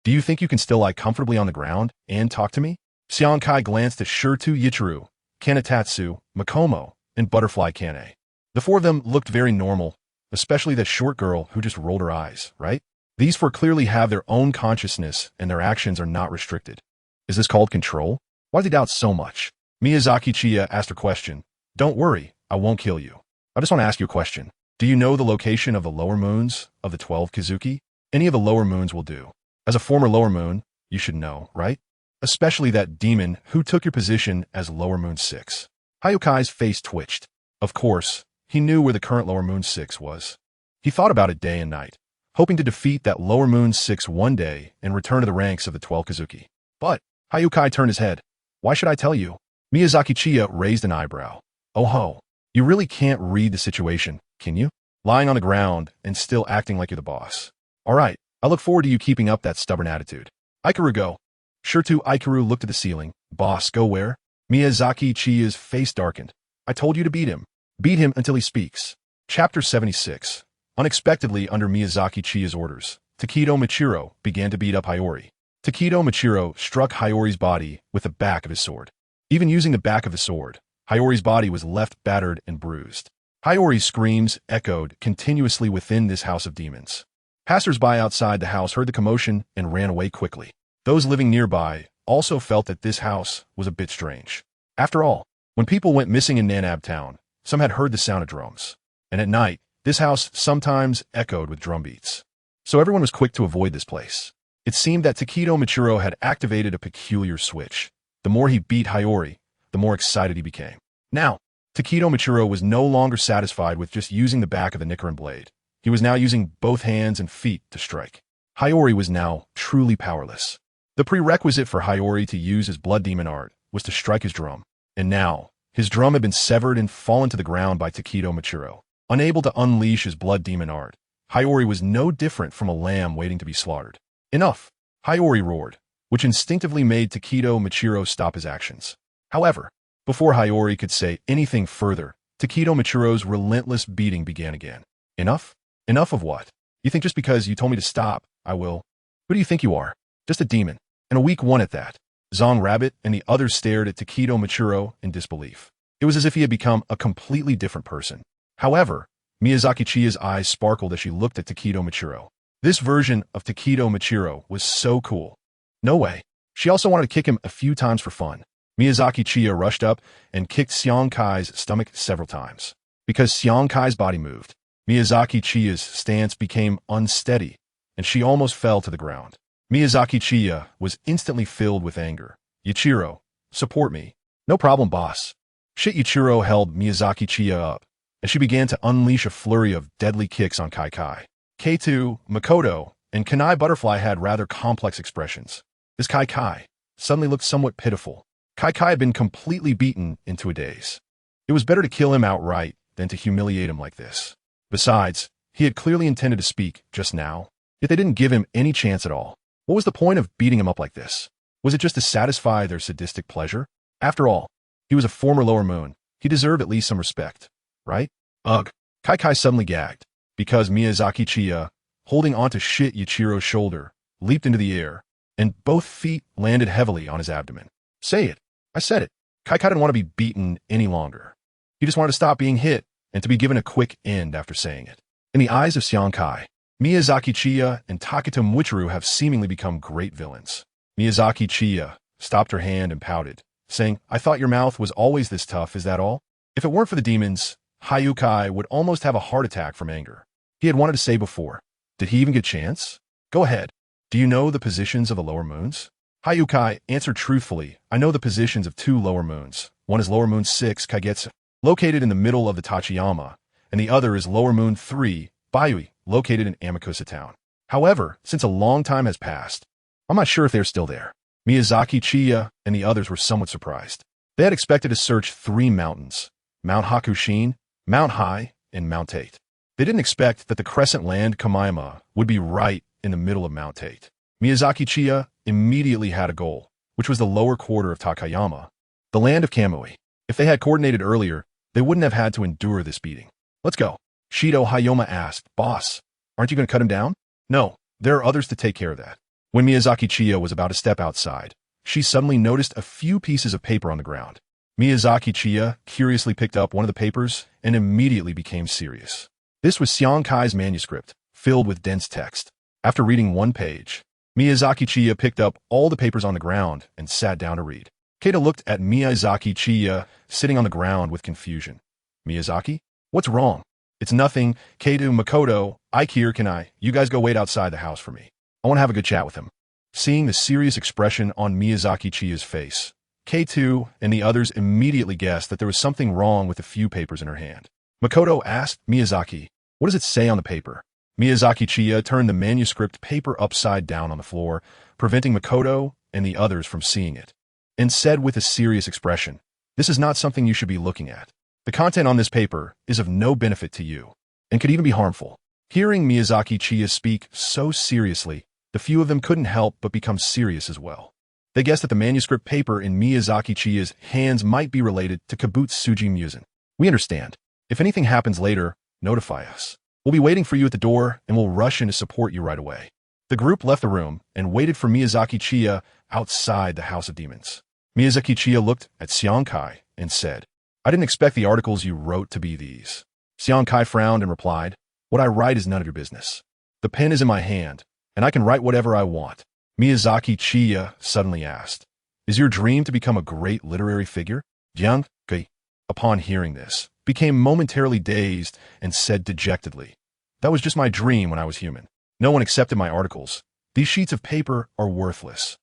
Do you think you can still lie comfortably on the ground and talk to me?" Xiankai glanced at Shirtu Yichiru, Kanatatsu, Makomo, and Butterfly Kane. The four of them looked very normal, especially that short girl who just rolled her eyes, right? These four clearly have their own consciousness and their actions are not restricted. Is this called control? Why do they doubt so much? Miyazaki Chiya asked her question. "Don't worry, I won't kill you. I just want to ask you a question. Do you know the location of the lower moons of the 12 Kizuki? Any of the lower moons will do. As a former lower moon, you should know, right? Especially that demon who took your position as lower moon 6. Hayukai's face twitched. Of course, he knew where the current lower moon 6 was. He thought about it day and night, hoping to defeat that lower moon 6 one day and return to the ranks of the 12 Kizuki. But Hayukai turned his head. "Why should I tell you?" Miyazaki Chiya raised an eyebrow. "Oh ho, you really can't read the situation, can you? Lying on the ground and still acting like you're the boss. All right, I look forward to you keeping up that stubborn attitude. Ikaru, go." Shirtu Ikaru looked at the ceiling. "Boss, go where?" Miyazaki Chiya's face darkened. "I told you to beat him. Beat him until he speaks." Chapter 76. Unexpectedly, under Miyazaki Chiya's orders, Takedo Michiro began to beat up Hiyori. Takedo Michiro struck Hiyori's body with the back of his sword. Even using the back of the sword, Hiyori's body was left battered and bruised. Hiyori's screams echoed continuously within this house of demons. Passers-by outside the house heard the commotion and ran away quickly. Those living nearby also felt that this house was a bit strange. After all, when people went missing in Nanab Town, some had heard the sound of drums. And at night, this house sometimes echoed with drum beats. So everyone was quick to avoid this place. It seemed that Takedo Michiro had activated a peculiar switch. The more he beat Hiyori, the more excited he became. Now, Takedo Michiro was no longer satisfied with just using the back of the Nichiren blade. He was now using both hands and feet to strike. Hiyori was now truly powerless. The prerequisite for Hiyori to use his blood demon art was to strike his drum. And now, his drum had been severed and fallen to the ground by Takedo Michiro. Unable to unleash his blood demon art, Hiyori was no different from a lamb waiting to be slaughtered. "Enough!" Hiyori roared, which instinctively made Takedo Michiro stop his actions. However, before Hiyori could say anything further, Takedo Michiro's relentless beating began again. "Enough? Enough of what? You think just because you told me to stop, I will? Who do you think you are? Just a demon, and a weak one at that." Zong Rabbit and the others stared at Takedo Michiro in disbelief. It was as if he had become a completely different person. However, Miyazaki Chiya's eyes sparkled as she looked at Takedo Michiro. This version of Takedo Michiro was so cool. No way. She also wanted to kick him a few times for fun. Miyazaki Chiya rushed up and kicked Xiankai's stomach several times. Because Xiankai's body moved, Miyazaki Chiya's stance became unsteady, and she almost fell to the ground. Miyazaki Chiya was instantly filled with anger. "Yichiro, support me." "No problem, boss." Shit Yichiro held Miyazaki Chiya up, and she began to unleash a flurry of deadly kicks on Kai. K2, Makoto, and Kanai Butterfly had rather complex expressions. This Kai suddenly looked somewhat pitiful. Kai had been completely beaten into a daze. It was better to kill him outright than to humiliate him like this. Besides, he had clearly intended to speak just now, yet they didn't give him any chance at all. What was the point of beating him up like this? Was it just to satisfy their sadistic pleasure? After all, he was a former lower moon. He deserved at least some respect, right? Ugh. Kai suddenly gagged, because Miyazaki Chiya, holding onto shit Yichiro's shoulder, leaped into the air, and both feet landed heavily on his abdomen. "Say it. I said it." Kai didn't want to be beaten any longer. He just wanted to stop being hit and to be given a quick end after saying it. In the eyes of Xiankai, Miyazaki Chiya and Taketo Muichiro have seemingly become great villains. Miyazaki Chiya stopped her hand and pouted, saying, I thought your mouth was always this tough, is that all? If it weren't for the demons, Hayukai would almost have a heart attack from anger. He had wanted to say before. Did he even get a chance? Go ahead. Do you know the positions of the lower moons? Hayukai answered truthfully, I know the positions of 2 lower moons. One is lower moon 6, Kaigetsu, located in the middle of the Tachiyama, and the other is lower moon 3, Bayui, located in Asakusa town. However, since a long time has passed, I'm not sure if they're still there. Miyazaki Chiya and the others were somewhat surprised. They had expected to search 3 mountains, Mount Hakushin, Mount Hai, and Mount Tate. They didn't expect that the crescent land Kamaima would be right in the middle of Mount Tate. Miyazaki Chiya immediately had a goal, which was the lower quarter of Takayama, the land of Kamui. If they had coordinated earlier, they wouldn't have had to endure this beating. Let's go. Shido Hayoma asked, Boss, aren't you going to cut him down? No, there are others to take care of that. When Miyazaki Chiya was about to step outside, she suddenly noticed a few pieces of paper on the ground. Miyazaki Chiya curiously picked up one of the papers and immediately became serious. This was Xiankai's manuscript, filled with dense text. After reading one page, Miyazaki Chiya picked up all the papers on the ground and sat down to read. Keita looked at Miyazaki Chiya sitting on the ground with confusion. Miyazaki? What's wrong? It's nothing. Keita, Makoto, Ikir, you guys go wait outside the house for me. I want to have a good chat with him. Seeing the serious expression on Miyazaki Chiya's face, K2 and the others immediately guessed that there was something wrong with the few papers in her hand. Makoto asked Miyazaki, what does it say on the paper? Miyazaki Chiya turned the manuscript paper upside down on the floor, preventing Makoto and the others from seeing it, and said with a serious expression, this is not something you should be looking at. The content on this paper is of no benefit to you, and could even be harmful. Hearing Miyazaki Chiya speak so seriously, the few of them couldn't help but become serious as well. They guessed that the manuscript paper in Miyazaki Chiya's hands might be related to Kibutsuji Muzan. We understand. If anything happens later, notify us. We'll be waiting for you at the door, and we'll rush in to support you right away. The group left the room and waited for Miyazaki Chiya outside the House of Demons. Miyazaki Chiya looked at Xiankai and said, I didn't expect the articles you wrote to be these. Xiankai frowned and replied, what I write is none of your business. The pen is in my hand, and I can write whatever I want. Miyazaki Chiya suddenly asked, is your dream to become a great literary figure? Jiang-kai, upon hearing this, became momentarily dazed and said dejectedly, that was just my dream when I was human. No one accepted my articles. These sheets of paper are worthless.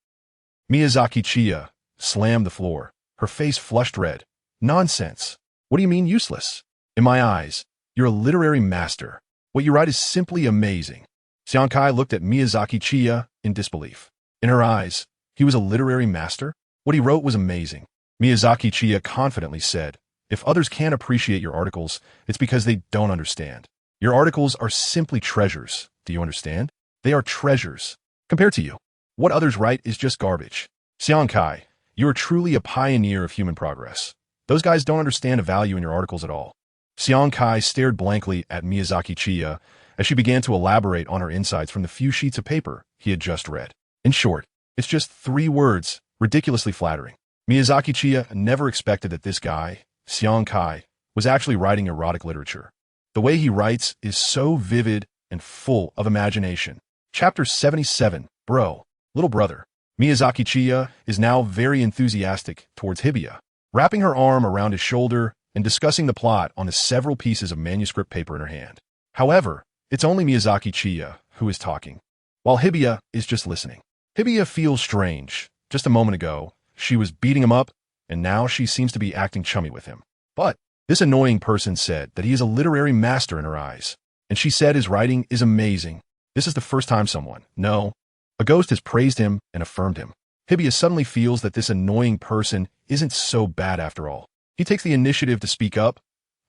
Miyazaki Chiya slammed the floor, her face flushed red. Nonsense. What do you mean useless? In my eyes, you're a literary master. What you write is simply amazing. Xiankai looked at Miyazaki Chiya in disbelief. In her eyes, he was a literary master? What he wrote was amazing. Miyazaki Chiya confidently said, if others can't appreciate your articles, it's because they don't understand. Your articles are simply treasures. Do you understand? They are treasures. Compared to you, what others write is just garbage. Xiankai, you are truly a pioneer of human progress. Those guys don't understand a value in your articles at all. Xiankai stared blankly at Miyazaki Chiya as she began to elaborate on her insights from the few sheets of paper he had just read. In short, it's just 3 words, ridiculously flattering. Miyazaki Chiya never expected that this guy, Xiankai, was actually writing erotic literature. The way he writes is so vivid and full of imagination. Chapter 77, Bro, Little Brother. Miyazaki Chiya is now very enthusiastic towards Hibiya, wrapping her arm around his shoulder and discussing the plot on the several pieces of manuscript paper in her hand. However, it's only Miyazaki Chiya who is talking, while Hibiya is just listening. Hibiya feels strange. Just a moment ago, she was beating him up, and now she seems to be acting chummy with him. But this annoying person said that he is a literary master in her eyes, and she said his writing is amazing. This is the first time someone, no, a ghost has praised him and affirmed him. Hibiya suddenly feels that this annoying person isn't so bad after all. He takes the initiative to speak up.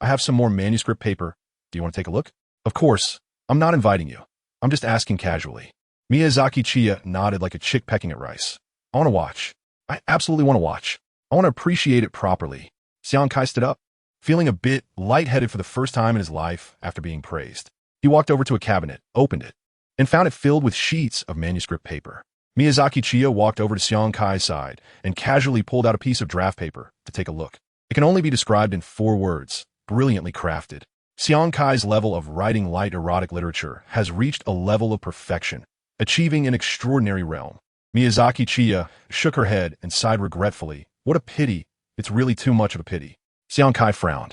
I have some more manuscript paper. Do you want to take a look? Of course. I'm not inviting you. I'm just asking casually. Miyazaki Chiya nodded like a chick pecking at rice. I want to watch. I absolutely want to watch. I want to appreciate it properly. Xiankai stood up, feeling a bit lightheaded for the first time in his life after being praised. He walked over to a cabinet, opened it, and found it filled with sheets of manuscript paper. Miyazaki Chiya walked over to Xiankai's side and casually pulled out a piece of draft paper to take a look. It can only be described in 4 words, brilliantly crafted. Kai's level of writing light erotic literature has reached a level of perfection, achieving an extraordinary realm. Miyazaki Chiya shook her head and sighed regretfully. What a pity. It's really too much of a pity. Kai frowned,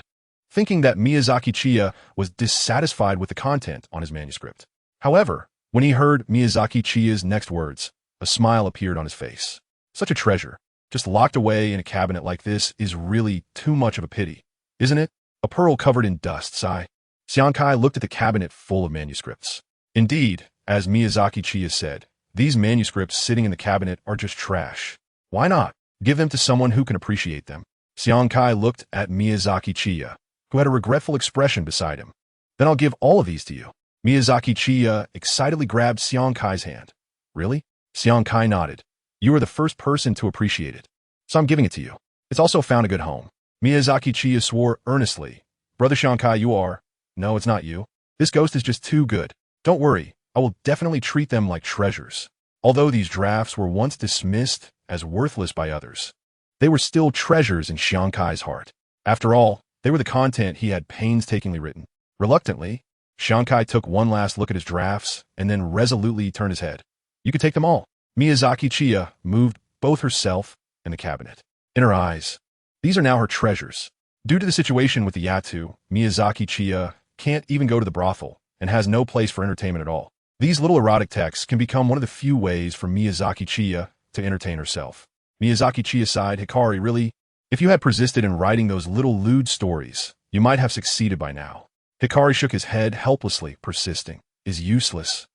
thinking that Miyazaki Chiya was dissatisfied with the content on his manuscript. However, when he heard Miyazaki Chiya's next words, a smile appeared on his face. Such a treasure, just locked away in a cabinet like this, is really too much of a pity, isn't it? A pearl covered in dust, sigh. Kai looked at the cabinet full of manuscripts. Indeed, as Miyazaki Chiya said, these manuscripts sitting in the cabinet are just trash. Why not give them to someone who can appreciate them? Kai looked at Miyazaki Chiya, who had a regretful expression beside him. Then I'll give all of these to you. Miyazaki Chiya excitedly grabbed Kai's hand. Really? Kai nodded. You are the first person to appreciate it, so I'm giving it to you. It's also found a good home. Miyazaki Chiya swore earnestly. Brother Kai, you are. No, it's not you. This ghost is just too good. Don't worry, I will definitely treat them like treasures. Although these drafts were once dismissed as worthless by others, they were still treasures in Kai's heart. After all, they were the content he had painstakingly written. Reluctantly, Kai took one last look at his drafts and then resolutely turned his head. You could take them all. Miyazaki Chiya moved both herself and the cabinet. In her eyes, these are now her treasures. Due to the situation with the Yatu, Miyazaki Chiya can't even go to the brothel and has no place for entertainment at all. These little erotic texts can become one of the few ways for Miyazaki Chiya to entertain herself. Miyazaki Chiya sighed. Hikari, really? If you had persisted in writing those little lewd stories, you might have succeeded by now. Hikari shook his head helplessly. Persisting is useless.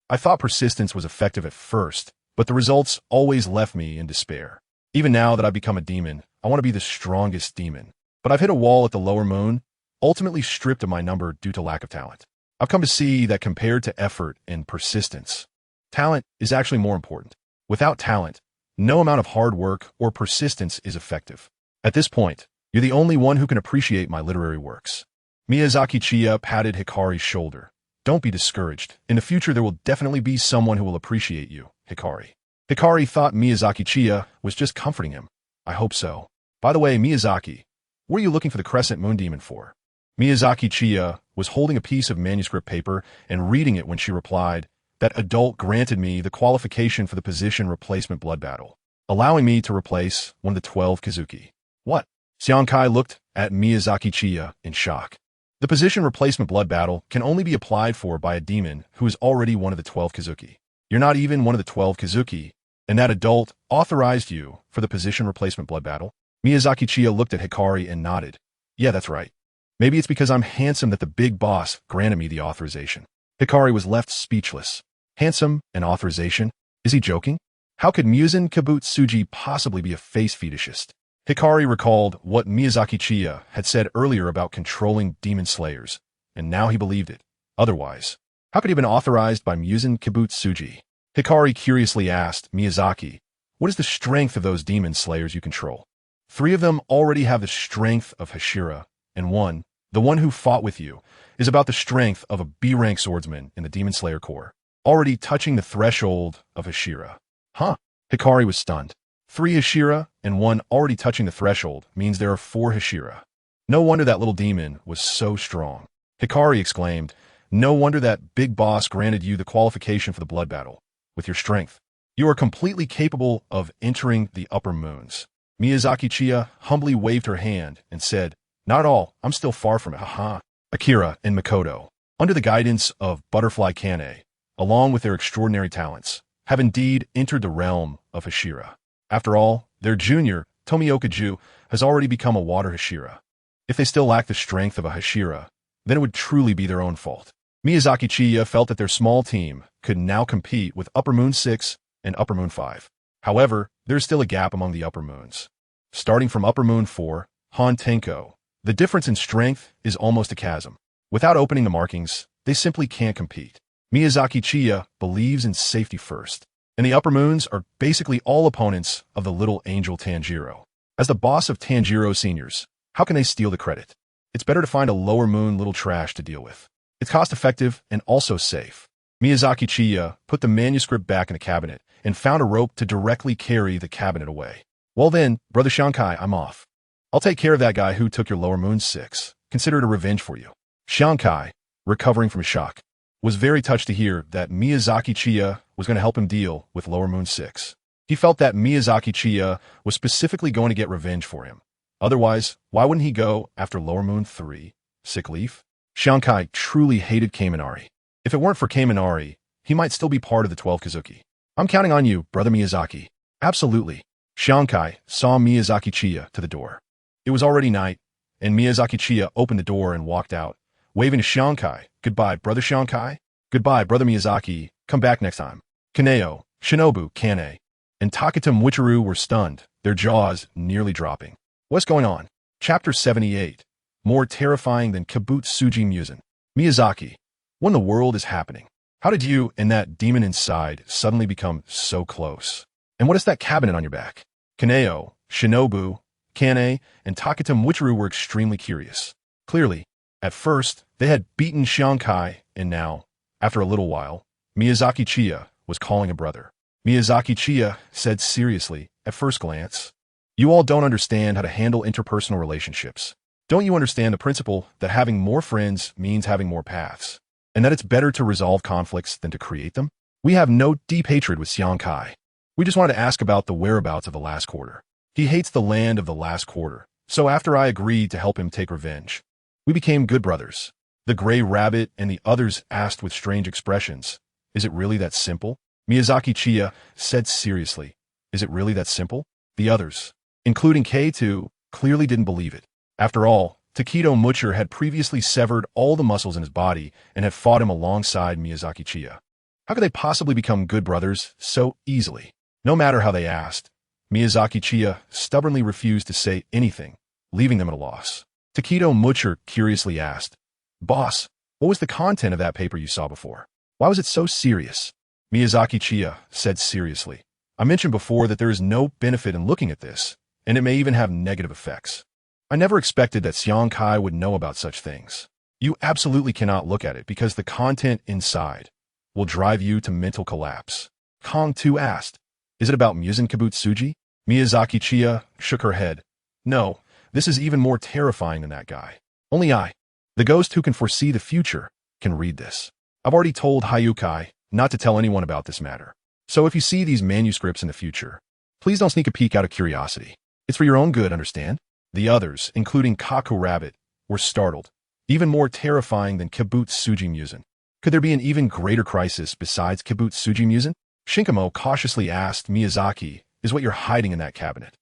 I thought persistence was effective at first, but the results always left me in despair. Even now that I've become a demon, I want to be the strongest demon. But I've hit a wall at the lower moon, ultimately stripped of my number due to lack of talent. I've come to see that compared to effort and persistence, talent is actually more important. Without talent, no amount of hard work or persistence is effective. At this point, you're the only one who can appreciate my literary works. Miyazaki Chiya patted Hikari's shoulder. Don't be discouraged. In the future, there will definitely be someone who will appreciate you, Hikari. Hikari thought Miyazaki Chiya was just comforting him. I hope so. By the way, Miyazaki, what are you looking for the Crescent Moon Demon for? Miyazaki Chiya was holding a piece of manuscript paper and reading it when she replied, that adult granted me the qualification for the position replacement blood battle, allowing me to replace one of the 12 Kazuki. What? Kai looked at Miyazaki Chiya in shock. The position replacement blood battle can only be applied for by a demon who is already one of the 12 Kazuki. You're not even one of the 12 Kazuki, and that adult authorized you for the position replacement blood battle? Miyazaki Chiya looked at Hikari and nodded. Yeah, that's right. Maybe it's because I'm handsome that the big boss granted me the authorization. Hikari was left speechless. Handsome and authorization? Is he joking? How could Muzan Kibutsuji possibly be a face fetishist? Hikari recalled what Miyazaki Chiya had said earlier about controlling demon slayers, and now he believed it. Otherwise, how could he have been authorized by Muzan Kibutsuji? Hikari curiously asked Miyazaki, what is the strength of those demon slayers you control? 3 of them already have the strength of Hashira, and one, the one who fought with you, is about the strength of a B-rank swordsman in the Demon Slayer Corps, already touching the threshold of Hashira. Huh? Hikari was stunned. 3 Hashira and 1 already touching the threshold means there are 4 Hashira. No wonder that little demon was so strong. Hikari exclaimed, no wonder that big boss granted you the qualification for the blood battle. With your strength, you are completely capable of entering the upper moons. Miyazaki Chiya humbly waved her hand and said, not at all, I'm still far from it, haha. Akira and Makoto, under the guidance of Butterfly Kane, along with their extraordinary talents, have indeed entered the realm of Hashira. After all, their junior, Tomioka Ju, has already become a water Hashira. If they still lack the strength of a Hashira, then it would truly be their own fault. Miyazaki Chiya felt that their small team could now compete with Upper Moon 6 and Upper Moon 5. However, there's still a gap among the Upper Moons. Starting from Upper Moon 4, Han Tenko, the difference in strength is almost a chasm. Without opening the markings, they simply can't compete. Miyazaki Chiya believes in safety first, and the Upper Moons are basically all opponents of the little angel Tanjiro. As the boss of Tanjiro Seniors, how can they steal the credit? It's better to find a lower moon little trash to deal with. It's cost-effective and also safe. Miyazaki Chiya put the manuscript back in the cabinet and found a rope to directly carry the cabinet away. Well then, Brother Shankai, I'm off. I'll take care of that guy who took your lower moon 6. Consider it a revenge for you. Shankai, recovering from shock, was very touched to hear that Miyazaki Chiya was going to help him deal with Lower Moon 6. He felt that Miyazaki Chiya was specifically going to get revenge for him. Otherwise, why wouldn't he go after Lower Moon 3? Sick leaf? Shankai truly hated Kaminari. If it weren't for Kaminari, he might still be part of the 12 Kazuki. I'm counting on you, brother Miyazaki. Absolutely. Shankai saw Miyazaki Chiya to the door. It was already night, and Miyazaki Chiya opened the door and walked out, waving to Shankai. Goodbye, brother Shankai. Goodbye, brother Miyazaki. Come back next time. Kaneo, Shinobu, Kane, and Takata Muichiro were stunned, their jaws nearly dropping. What's going on? Chapter 78. More terrifying than Kibutsuji Muzan. Miyazaki. What in the world is happening? How did you and that demon inside suddenly become so close? And what is that cabinet on your back? Kaneo, Shinobu, Kane, and Takata Muichiro were extremely curious. Clearly, at first, they had beaten Shankai, and now, after a little while, Miyazaki Chiya was calling a brother. Miyazaki Chiya said seriously, at first glance, "You all don't understand how to handle interpersonal relationships. Don't you understand the principle that having more friends means having more paths, and that it's better to resolve conflicts than to create them? We have no deep hatred with Shankai. We just wanted to ask about the whereabouts of the last quarter. He hates the land of the last quarter, so after I agreed to help him take revenge, we became good brothers." The gray rabbit and the others asked with strange expressions, "Is it really that simple?" Miyazaki Chiya said seriously, "Is it really that simple?" The others, including K2, clearly didn't believe it. After all, Takedo Mucher had previously severed all the muscles in his body and had fought him alongside Miyazaki Chiya. How could they possibly become good brothers so easily? No matter how they asked, Miyazaki Chiya stubbornly refused to say anything, leaving them at a loss. Takedo Mucher curiously asked, "Boss, what was the content of that paper you saw before? Why was it so serious?" Miyazaki Chiya said seriously, "I mentioned before that there is no benefit in looking at this, and it may even have negative effects. I never expected that Shankai would know about such things. You absolutely cannot look at it because the content inside will drive you to mental collapse." Kong too asked, "Is it about Muzan Kibutsuji?" Miyazaki Chiya shook her head. "No, this is even more terrifying than that guy. Only I, the ghost who can foresee the future, can read this. I've already told Hayukai not to tell anyone about this matter. So if you see these manuscripts in the future, please don't sneak a peek out of curiosity. It's for your own good, understand?" The others, including Kaku Rabbit, were startled, even more terrifying than Kibutsuji Muzan. Could there be an even greater crisis besides Kibutsuji Muzan? Shinkamo cautiously asked Miyazaki, "Is what you're hiding in that cabinet?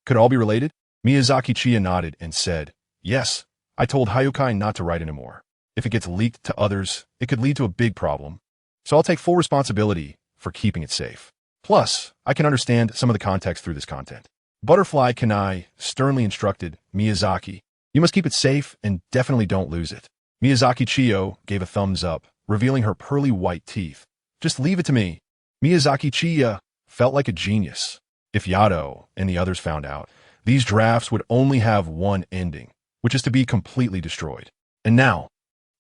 Could it all be related?" Miyazaki Chiya nodded and said, "Yes, I told Hayukai not to write anymore. If it gets leaked to others, it could lead to a big problem. So I'll take full responsibility for keeping it safe. Plus, I can understand some of the context through this content." Butterfly Kanai sternly instructed Miyazaki, "You must keep it safe and definitely don't lose it." Miyazaki Chiyo gave a thumbs up, revealing her pearly white teeth. "Just leave it to me." Miyazaki Chiya felt like a genius. If Yado and the others found out, these drafts would only have one ending, which is to be completely destroyed. And now,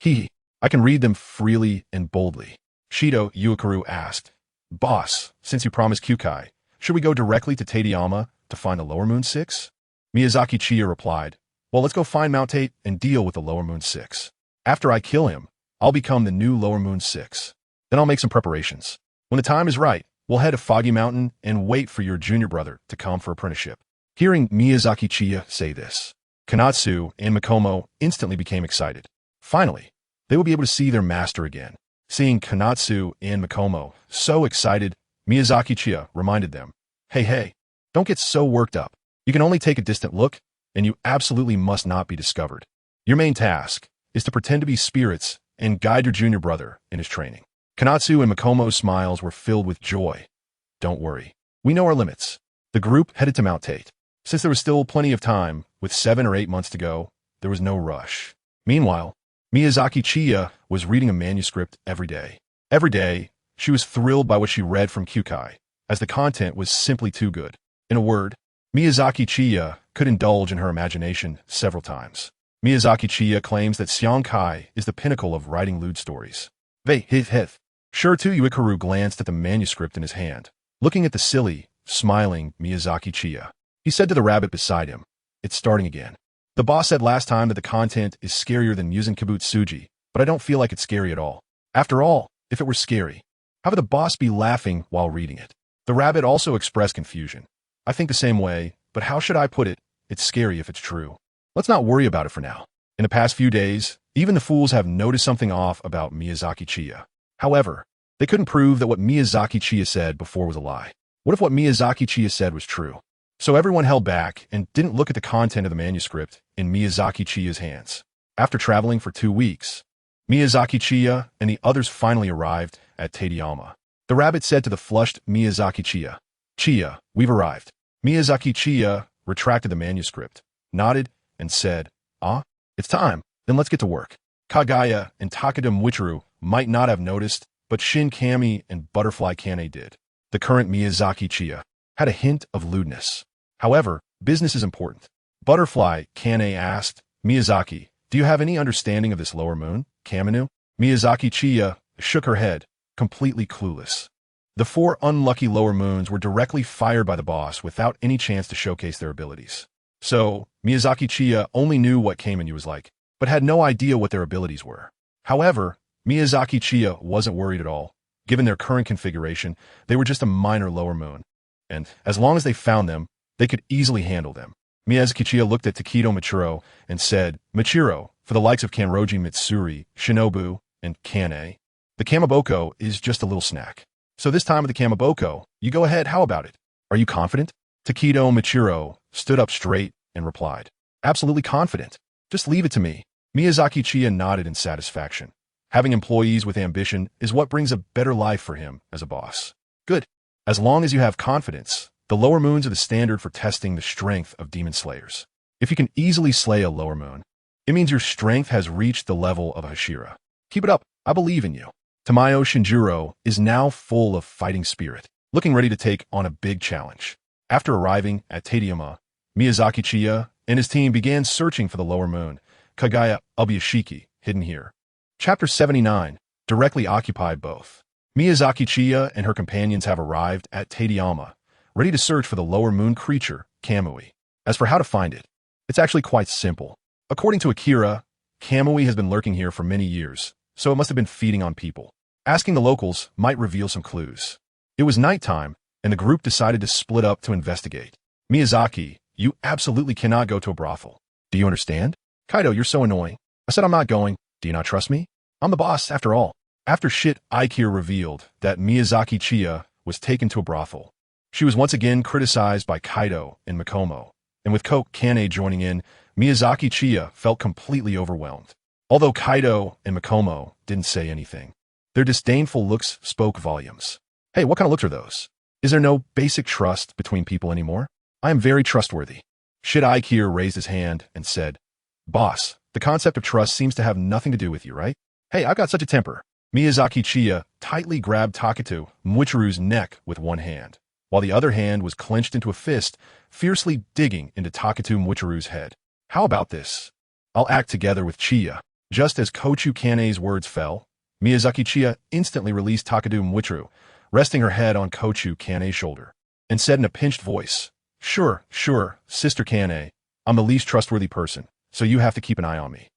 I can read them freely and boldly. Shido Yuikaru asked, "Boss, since you promised Kyukai, should we go directly to Tadayama to find the Lower Moon 6? Miyazaki Chiya replied, "Well, let's go find Mount Tate and deal with the Lower Moon 6. After I kill him, I'll become the new Lower Moon 6. Then I'll make some preparations. When the time is right, we'll head to Foggy Mountain and wait for your junior brother to come for apprenticeship." Hearing Miyazaki Chiya say this, Kanatsu and Makomo instantly became excited. Finally, they will be able to see their master again. Seeing Kanatsu and Makomo so excited, Miyazaki Chiya reminded them, Hey, don't get so worked up. You can only take a distant look, and you absolutely must not be discovered. Your main task is to pretend to be spirits and guide your junior brother in his training." Kanatsu and Makomo's smiles were filled with joy. "Don't worry. We know our limits." The group headed to Mount Tate. Since there was still plenty of time, with 7 or 8 months to go, there was no rush. Meanwhile, Miyazaki Chiya was reading a manuscript every day. Every day, she was thrilled by what she read from Kyukai, as the content was simply too good. In a word, Miyazaki Chiya could indulge in her imagination several times. Miyazaki Chiya claims that Shankai is the pinnacle of writing lewd stories. Sure too, Yuikaru glanced at the manuscript in his hand, looking at the silly, smiling Miyazaki Chiya. He said to the rabbit beside him, "It's starting again." The boss said last time that the content is scarier than Muzan Kibutsuji, but I don't feel like it's scary at all. After all, if it were scary, how would the boss be laughing while reading it? The rabbit also expressed confusion. I think the same way, but how should I put it? It's scary if it's true. Let's not worry about it for now. In the past few days, even the fools have noticed something off about Miyazaki Chiya. However, they couldn't prove that what Miyazaki Chiya said before was a lie. What if what Miyazaki Chiya said was true? So everyone held back and didn't look at the content of the manuscript in Miyazaki Chiya's hands. After traveling for 2 weeks, Miyazaki Chiya and the others finally arrived at Tateyama. The rabbit said to the flushed Miyazaki Chiya, "Chiya, we've arrived." Miyazaki Chiya retracted the manuscript, nodded, and said, "Ah, it's time. Then let's get to work." Kagaya and Takeda Muichiro might not have noticed, but Shin Kami and Butterfly Kane did. The current Miyazaki Chiya had a hint of lewdness. However, business is important. Butterfly Kane asked, "Miyazaki, do you have any understanding of this lower moon, Kaminu?" Miyazaki Chiya shook her head, completely clueless. The 4 unlucky lower moons were directly fired by the boss without any chance to showcase their abilities. So, Miyazaki Chiya only knew what Kaminu was like, but had no idea what their abilities were. However, Miyazaki Chiya wasn't worried at all. Given their current configuration, they were just a minor lower moon. And as long as they found them, they could easily handle them. Miyazaki Chiya looked at Takedo Michiro and said, "Michiro, for the likes of Kanroji Mitsuri, Shinobu, and Kane, the Kamaboko is just a little snack. So this time with the Kamaboko, you go ahead, how about it? Are you confident?" Takedo Michiro stood up straight and replied, "Absolutely confident. Just leave it to me." Miyazaki Chiya nodded in satisfaction. Having employees with ambition is what brings a better life for him as a boss. Good. As long as you have confidence, the lower moons are the standard for testing the strength of demon slayers. If you can easily slay a lower moon, it means your strength has reached the level of Hashira. Keep it up. I believe in you. Tamayo Shinjuro is now full of fighting spirit, looking ready to take on a big challenge. After arriving at Tateyama, Miyazaki Chiya and his team began searching for the lower moon, Kagaya Ubuyashiki, hidden here. Chapter 79, directly occupied both. Miyazaki Chiya and her companions have arrived at Tateyama, ready to search for the lower moon creature, Kamui. As for how to find it, it's actually quite simple. According to Akira, Kamui has been lurking here for many years, so it must have been feeding on people. Asking the locals might reveal some clues. It was nighttime, and the group decided to split up to investigate. "Miyazaki, you absolutely cannot go to a brothel. Do you understand?" "Kaido, you're so annoying. I said I'm not going. Do you not trust me? I'm the boss, after all." After Aikir revealed that Miyazaki Chiya was taken to a brothel, she was once again criticized by Kaido and Makomo, and with Koke Kane joining in, Miyazaki Chiya felt completely overwhelmed. Although Kaido and Makomo didn't say anything, their disdainful looks spoke volumes. "Hey, what kind of looks are those? Is there no basic trust between people anymore? I am very trustworthy." Aikir raised his hand and said, "Boss, the concept of trust seems to have nothing to do with you, right? Hey, I've got such a temper." Miyazaki Chiya tightly grabbed Taketo Muichiru's neck with one hand, while the other hand was clenched into a fist, fiercely digging into Taketo Muichiru's head. "How about this? I'll act together with Chiya." Just as Kochu Kane's words fell, Miyazaki Chiya instantly released Taketo Muichiru, resting her head on Kochu Kane's shoulder, and said in a pinched voice, Sure, Sister Kane. I'm the least trustworthy person, so you have to keep an eye on me."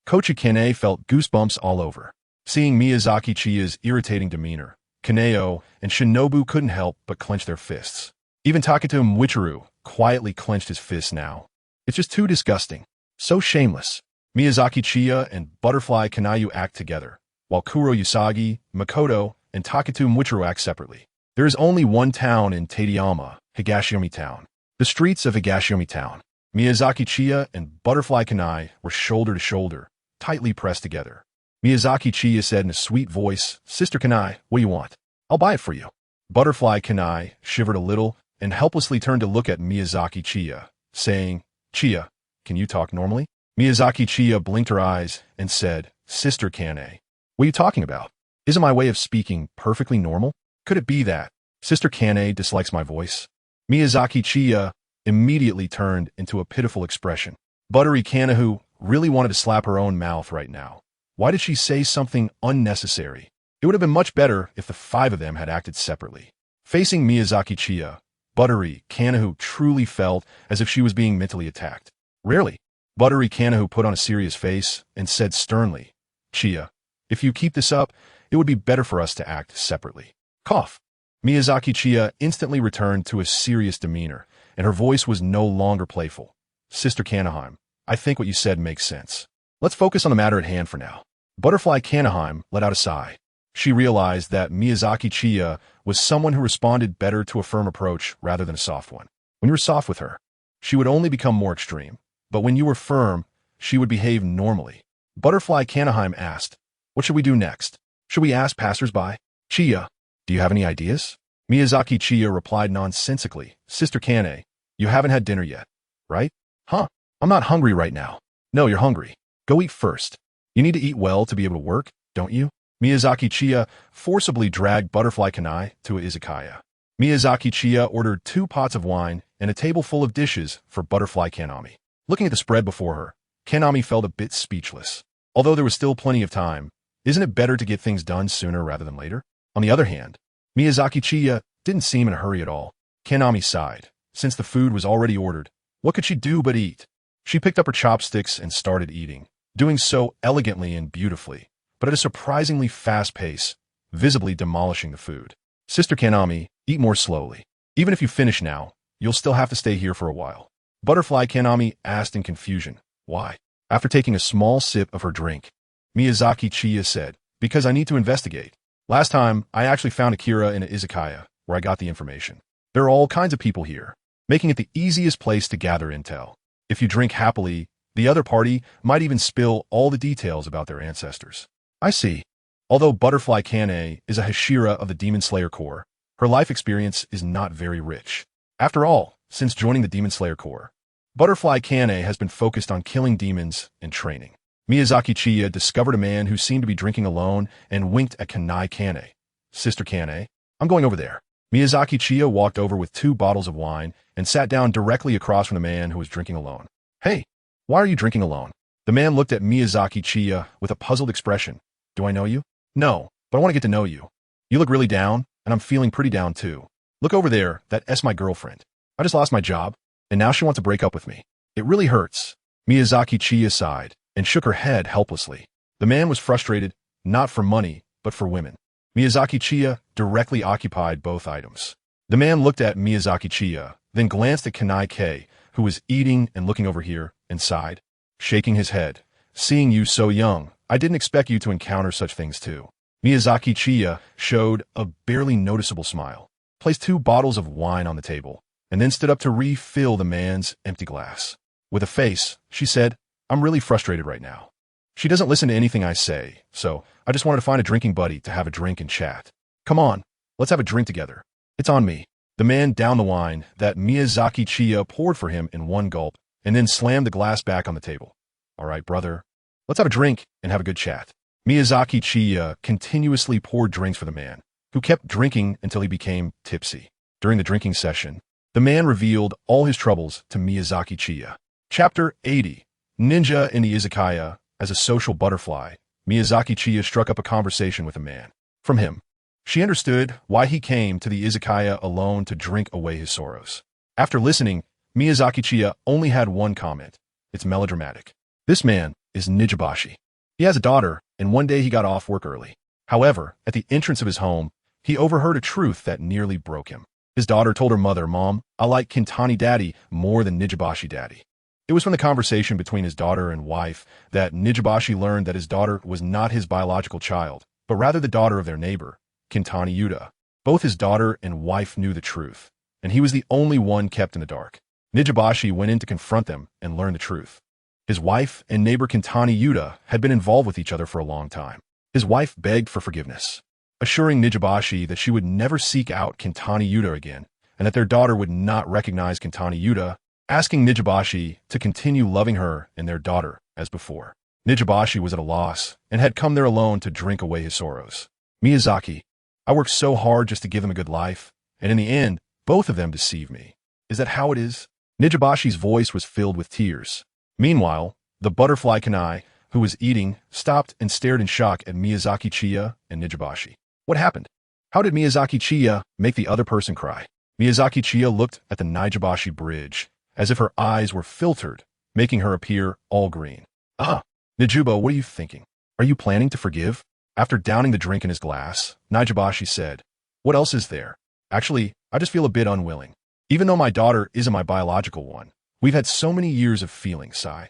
Kochu Kane felt goosebumps all over. Seeing Miyazaki Chiya's irritating demeanor, Kaneo and Shinobu couldn't help but clench their fists. Even Taketo Muichiru quietly clenched his fists now. It's just too disgusting. So shameless. Miyazaki Chiya and Butterfly Kanayu act together, while Kuro Usagi, Makoto, and Taketo Muichiru act separately. There is only one town in Tateyama, Higashiomi Town. The streets of Higashiomi Town. Miyazaki Chiya and Butterfly Kanai were shoulder to shoulder, tightly pressed together. Miyazaki Chiya said in a sweet voice, "Sister Kanai, what do you want? I'll buy it for you." Butterfly Kanai shivered a little and helplessly turned to look at Miyazaki Chiya, saying, "Chiya, can you talk normally?" Miyazaki Chiya blinked her eyes and said, "Sister Kane, what are you talking about? Isn't my way of speaking perfectly normal? Could it be that Sister Kane dislikes my voice?" Miyazaki Chiya immediately turned into a pitiful expression. Buttery Kanahu really wanted to slap her own mouth right now. Why did she say something unnecessary? It would have been much better if the 5 of them had acted separately. Facing Miyazaki Chiya, Buttery Kanahu truly felt as if she was being mentally attacked. Rarely Buttery Kanahu put on a serious face and said sternly, Chiya, if you keep this up, it would be better for us to act separately. Cough. Miyazaki Chiya instantly returned to a serious demeanor, and her voice was no longer playful. Sister Kanaheim, I think what you said makes sense. Let's focus on the matter at hand for now. Butterfly Kanaheim let out a sigh. She realized that Miyazaki Chiya was someone who responded better to a firm approach rather than a soft one. When you were soft with her, she would only become more extreme, but when you were firm, she would behave normally. Butterfly Kanaheim asked, what should we do next? Should we ask passers-by? Chiya, do you have any ideas? Miyazaki Chiya replied nonsensically, Sister Kane, you haven't had dinner yet, right? Huh? I'm not hungry right now. No, you're hungry. Go eat first. You need to eat well to be able to work, don't you? Miyazaki Chiya forcibly dragged Butterfly Kanai to a izakaya. Miyazaki Chiya ordered 2 pots of wine and a table full of dishes for Butterfly Kanami. Looking at the spread before her, Kanami felt a bit speechless. Although there was still plenty of time, isn't it better to get things done sooner rather than later? On the other hand, Miyazaki Chiya didn't seem in a hurry at all. Kanami sighed. Since the food was already ordered, what could she do but eat? She picked up her chopsticks and started eating, doing so elegantly and beautifully, but at a surprisingly fast pace, visibly demolishing the food. Sister Kanami, eat more slowly. Even if you finish now, you'll still have to stay here for a while. Butterfly Kanami asked in confusion, why? After taking a small sip of her drink, Miyazaki Chiya said, because I need to investigate. Last time, I actually found Akira in an izakaya, where I got the information. There are all kinds of people here, making it the easiest place to gather intel. If you drink happily, the other party might even spill all the details about their ancestors. I see. Although Butterfly Kane is a Hashira of the Demon Slayer Corps, her life experience is not very rich. After all, since joining the Demon Slayer Corps, Butterfly Kane has been focused on killing demons and training. Miyazaki Chiya discovered a man who seemed to be drinking alone and winked at Kanai Kane. Sister Kane, I'm going over there. Miyazaki Chiya walked over with 2 bottles of wine and sat down directly across from the man who was drinking alone. Hey, why are you drinking alone? The man looked at Miyazaki Chiya with a puzzled expression. Do I know you? No, but I want to get to know you. You look really down, and I'm feeling pretty down too. Look over there, that's my girlfriend. I just lost my job, and now she wants to break up with me. It really hurts. Miyazaki Chiya sighed and shook her head helplessly. The man was frustrated, not for money, but for women. Miyazaki Chiya directly occupied both items. The man looked at Miyazaki Chiya, then glanced at Kanai K, who was eating and looking over here, and sighed, shaking his head. Seeing you so young, I didn't expect you to encounter such things too. Miyazaki Chiya showed a barely noticeable smile, placed 2 bottles of wine on the table, and then stood up to refill the man's empty glass. With a face, she said, I'm really frustrated right now. She doesn't listen to anything I say, so I just wanted to find a drinking buddy to have a drink and chat. Come on, let's have a drink together. It's on me. The man downed the wine that Miyazaki Chiya poured for him in 1 gulp, and then slammed the glass back on the table. All right, brother. Let's have a drink and have a good chat. Miyazaki Chiya continuously poured drinks for the man, who kept drinking until he became tipsy. During the drinking session, the man revealed all his troubles to Miyazaki Chiya. Chapter 80. Ninja in the Izakaya. As a social butterfly, Miyazaki Chiya struck up a conversation with a man. From him, she understood why he came to the izakaya alone to drink away his sorrows. After listening, Miyazaki Chiya only had one comment. It's melodramatic. This man is Nijibashi. He has a daughter, and one day he got off work early. However, at the entrance of his home, he overheard a truth that nearly broke him. His daughter told her mother, Mom, I like Kintani Daddy more than Nijibashi Daddy. It was from the conversation between his daughter and wife that Nijibashi learned that his daughter was not his biological child, but rather the daughter of their neighbor, Kintani Yuta. Both his daughter and wife knew the truth, and he was the only one kept in the dark. Nijibashi went in to confront them and learn the truth. His wife and neighbor Kintani Yuta had been involved with each other for a long time. His wife begged for forgiveness, assuring Nijibashi that she would never seek out Kintani Yuta again, and that their daughter would not recognize Kintani Yuta, asking Nijibashi to continue loving her and their daughter as before. Nijibashi was at a loss and had come there alone to drink away his sorrows. Miyazaki, I worked so hard just to give them a good life, and in the end, both of them deceived me. Is that how it is? Nijibashi's voice was filled with tears. Meanwhile, the butterfly Kanai, who was eating, stopped and stared in shock at Miyazaki Chiya and Nijibashi. What happened? How did Miyazaki Chiya make the other person cry? Miyazaki Chiya looked at the Nijibashi bridge, as if her eyes were filtered, making her appear all green. Ah, Nijubo, what are you thinking? Are you planning to forgive? After downing the drink in his glass, Nijibashi said, what else is there? Actually, I just feel a bit unwilling. Even though my daughter isn't my biological one, we've had so many years of feeling, sigh.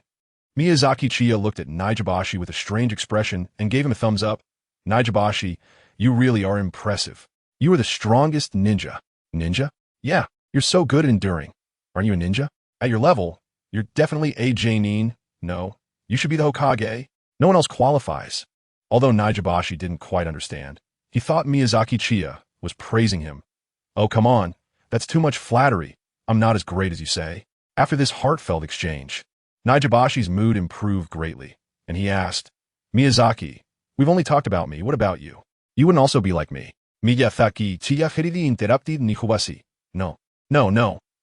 Miyazaki Chiya looked at Nijibashi with a strange expression and gave him a thumbs up. Nijibashi, you really are impressive. You are the strongest ninja. Ninja? Yeah, you're so good at enduring. Aren't you a ninja? At your level, you're definitely a Jainin. No, you should be the Hokage. No one else qualifies. Although Nijibashi didn't quite understand, he thought Miyazaki Chiya was praising him. Oh, come on. That's too much flattery. I'm not as great as you say. After this heartfelt exchange, Nijibashi's mood improved greatly, and he asked, Miyazaki, we've only talked about me. What about you? You wouldn't also be like me. Miyazaki Chiya Hiridi interrupted Nihubasi. No,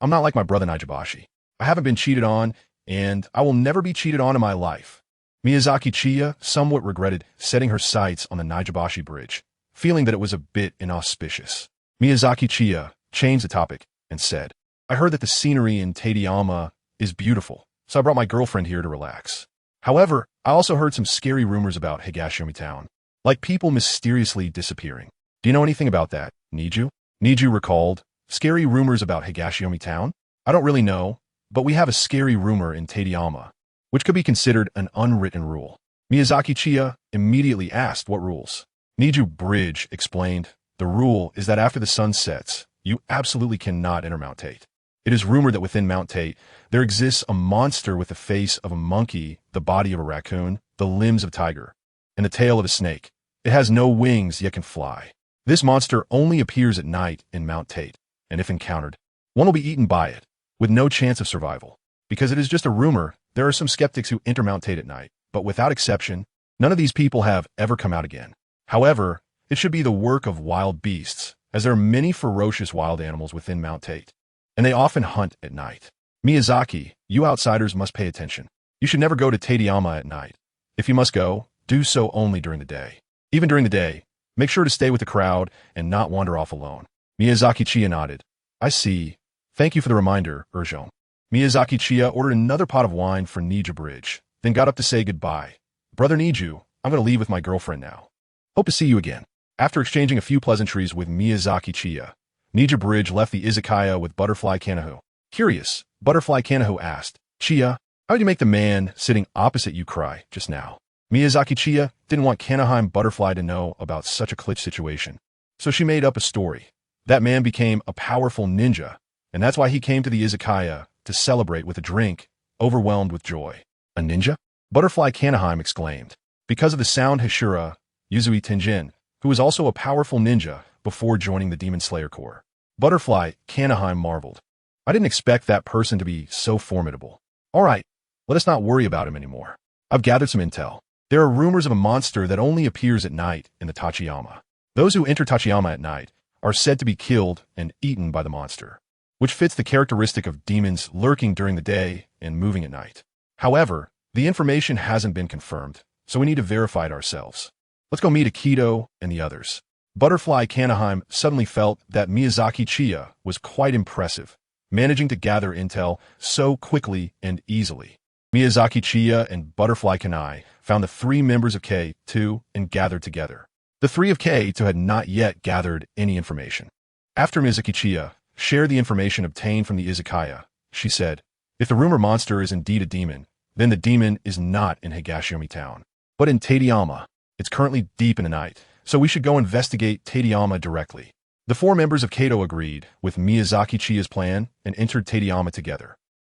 I'm not like my brother Nijibashi. I haven't been cheated on, and I will never be cheated on in my life. Miyazaki Chiya somewhat regretted setting her sights on the Nijibashi bridge, feeling that it was a bit inauspicious. Miyazaki Chiya changed the topic and said, I heard that the scenery in Tateyama is beautiful, so I brought my girlfriend here to relax. However, I also heard some scary rumors about Higashiomi Town, like people mysteriously disappearing. Do you know anything about that, Niju? Niju recalled, scary rumors about Higashiomi Town? I don't really know, but we have a scary rumor in Tateyama, which could be considered an unwritten rule. Miyazaki Chiya immediately asked what rules. Niju Bridge explained, the rule is that after the sun sets, you absolutely cannot enter Mount Tate. It is rumored that within Mount Tate, there exists a monster with the face of a monkey, the body of a raccoon, the limbs of a tiger, and the tail of a snake. It has no wings yet can fly. This monster only appears at night in Mount Tate, and if encountered, one will be eaten by it, with no chance of survival. Because it is just a rumor, there are some skeptics who enter Mount Tate at night, but without exception, none of these people have ever come out again. However, it should be the work of wild beasts, as there are many ferocious wild animals within Mount Tate, and they often hunt at night. Miyazaki, you outsiders must pay attention. You should never go to Tateyama at night. If you must go, do so only during the day. Even during the day, make sure to stay with the crowd and not wander off alone. Miyazaki Chiya nodded. I see. Thank you for the reminder, Urjong. Miyazaki Chiya ordered another pot of wine for Niju Bridge, then got up to say goodbye. Brother Niju, I'm going to leave with my girlfriend now. Hope to see you again. After exchanging a few pleasantries with Miyazaki Chiya, Niju Bridge left the izakaya with Butterfly Kanahu. Curious, Butterfly Kanahu asked, Chiya, how did you make the man sitting opposite you cry just now? Miyazaki Chiya didn't want Kanaheim Butterfly to know about such a clutch situation, so she made up a story. That man became a powerful ninja, and that's why he came to the izakaya to celebrate with a drink, overwhelmed with joy. A ninja? Butterfly Kanaheim exclaimed. Because of the sound Hashira, Yuzui Tenjin, who was also a powerful ninja before joining the Demon Slayer Corps. Butterfly Kanaheim marveled. I didn't expect that person to be so formidable. All right, let us not worry about him anymore. I've gathered some intel. There are rumors of a monster that only appears at night in the Tachiyama. Those who enter Tachiyama at night are said to be killed and eaten by the monster, which fits the characteristic of demons lurking during the day and moving at night. However, the information hasn't been confirmed, so we need to verify it ourselves. Let's go meet Akito and the others. Butterfly Kanaheim suddenly felt that Miyazaki Chiya was quite impressive, managing to gather intel so quickly and easily. Miyazaki Chiya and Butterfly Kanai found the 3 members of K2 and gathered together. The 3 of K2 had not yet gathered any information. After Miyazaki Chiya shared the information obtained from the izakaya, she said, if the rumor monster is indeed a demon, then the demon is not in Higashiomi Town, but in Tateyama. It's currently deep in the night, so we should go investigate Tateyama directly. The 4 members of Kato agreed with Miyazaki Chiya's plan and entered Tateyama together.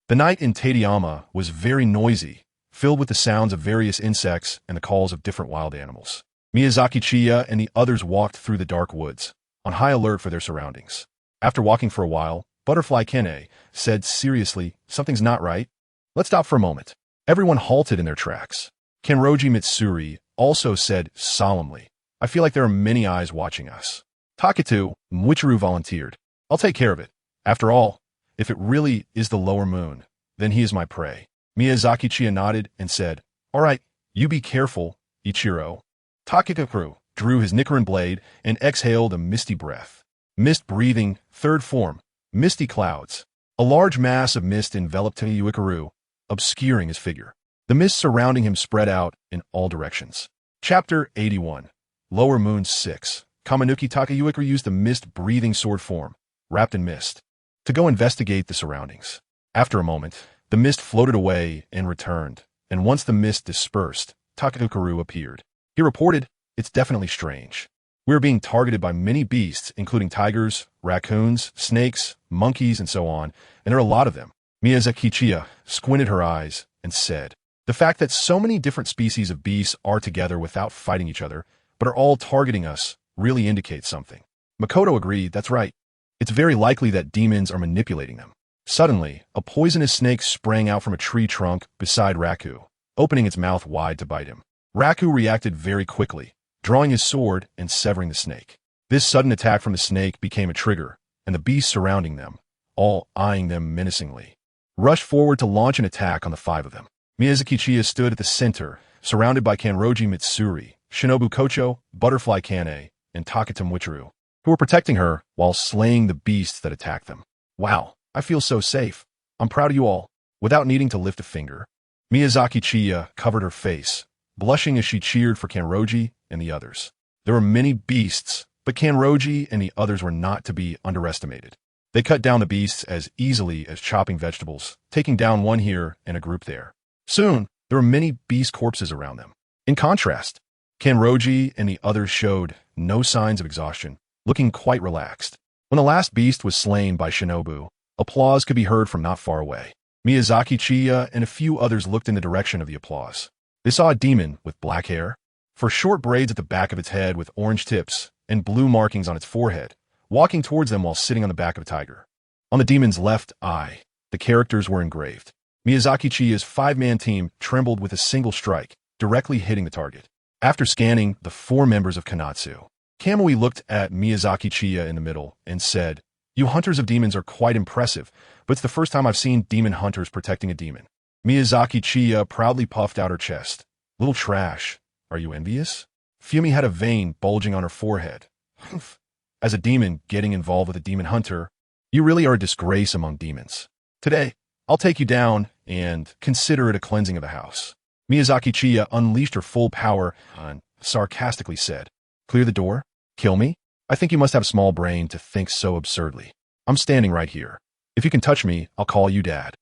The night in Tateyama was very noisy, filled with the sounds of various insects and the calls of different wild animals. Miyazaki Chiya and the others walked through the dark woods, on high alert for their surroundings. After walking for a while, Butterfly Kene said seriously, something's not right. Let's stop for a moment. Everyone halted in their tracks. Kenroji Mitsuri also said solemnly, I feel like there are many eyes watching us. Taketu Mwichiru volunteered. I'll take care of it. After all, if it really is the lower moon, then he is my prey. Miyazaki Chiya nodded and said, all right, you be careful, Ichiro. Takekaku drew his Nikarin blade and exhaled a misty breath. Mist breathing, third form, misty clouds. A large mass of mist enveloped Yuikaru, obscuring his figure. The mist surrounding him spread out in all directions. Chapter 81. Lower Moon 6. Kamanuki Takayuiker used the mist-breathing sword form, wrapped in mist, to go investigate the surroundings. After a moment, the mist floated away and returned, and once the mist dispersed, Takayukaru appeared. He reported, "It's definitely strange. We are being targeted by many beasts, including tigers, raccoons, snakes, monkeys, and so on, and there are a lot of them." Miyazaki Chiya squinted her eyes and said, "The fact that so many different species of beasts are together without fighting each other, but are all targeting us, really indicates something." Makoto agreed, "That's right. It's very likely that demons are manipulating them." Suddenly, a poisonous snake sprang out from a tree trunk beside Raku, opening its mouth wide to bite him. Raku reacted very quickly, drawing his sword and severing the snake. This sudden attack from the snake became a trigger, and the beasts surrounding them, all eyeing them menacingly, rushed forward to launch an attack on the 5 of them. Miyazaki Chiya stood at the center, surrounded by Kanroji Mitsuri, Shinobu Kocho, Butterfly Kane, and Takata Muichiro, who were protecting her while slaying the beasts that attacked them. "Wow, I feel so safe. I'm proud of you all." Without needing to lift a finger, Miyazaki Chiya covered her face, blushing as she cheered for Kanroji and the others. There were many beasts, but Kanroji and the others were not to be underestimated. They cut down the beasts as easily as chopping vegetables, taking down one here and a group there. Soon, there were many beast corpses around them. In contrast, Kanroji and the others showed no signs of exhaustion, looking quite relaxed. When the last beast was slain by Shinobu, applause could be heard from not far away. Miyazaki Chiya and a few others looked in the direction of the applause. They saw a demon with black hair, for short braids at the back of its head with orange tips and blue markings on its forehead, walking towards them while sitting on the back of a tiger. On the demon's left eye, the characters were engraved. Miyazaki Chiya's 5-man team trembled with a single strike, directly hitting the target. After scanning the 4 members of Kanatsu, Kamui looked at Miyazaki Chiya in the middle and said, "You hunters of demons are quite impressive, but it's the first time I've seen demon hunters protecting a demon." Miyazaki Chiya proudly puffed out her chest. "Little trash, are you envious?" Fumi had a vein bulging on her forehead. "Humph. As a demon getting involved with a demon hunter, you really are a disgrace among demons. Today, I'll take you down and consider it a cleansing of the house." Miyazaki Chiya unleashed her full power and sarcastically said, "Clear the door? Kill me? I think you must have a small brain to think so absurdly. I'm standing right here. If you can touch me, I'll call you Dad.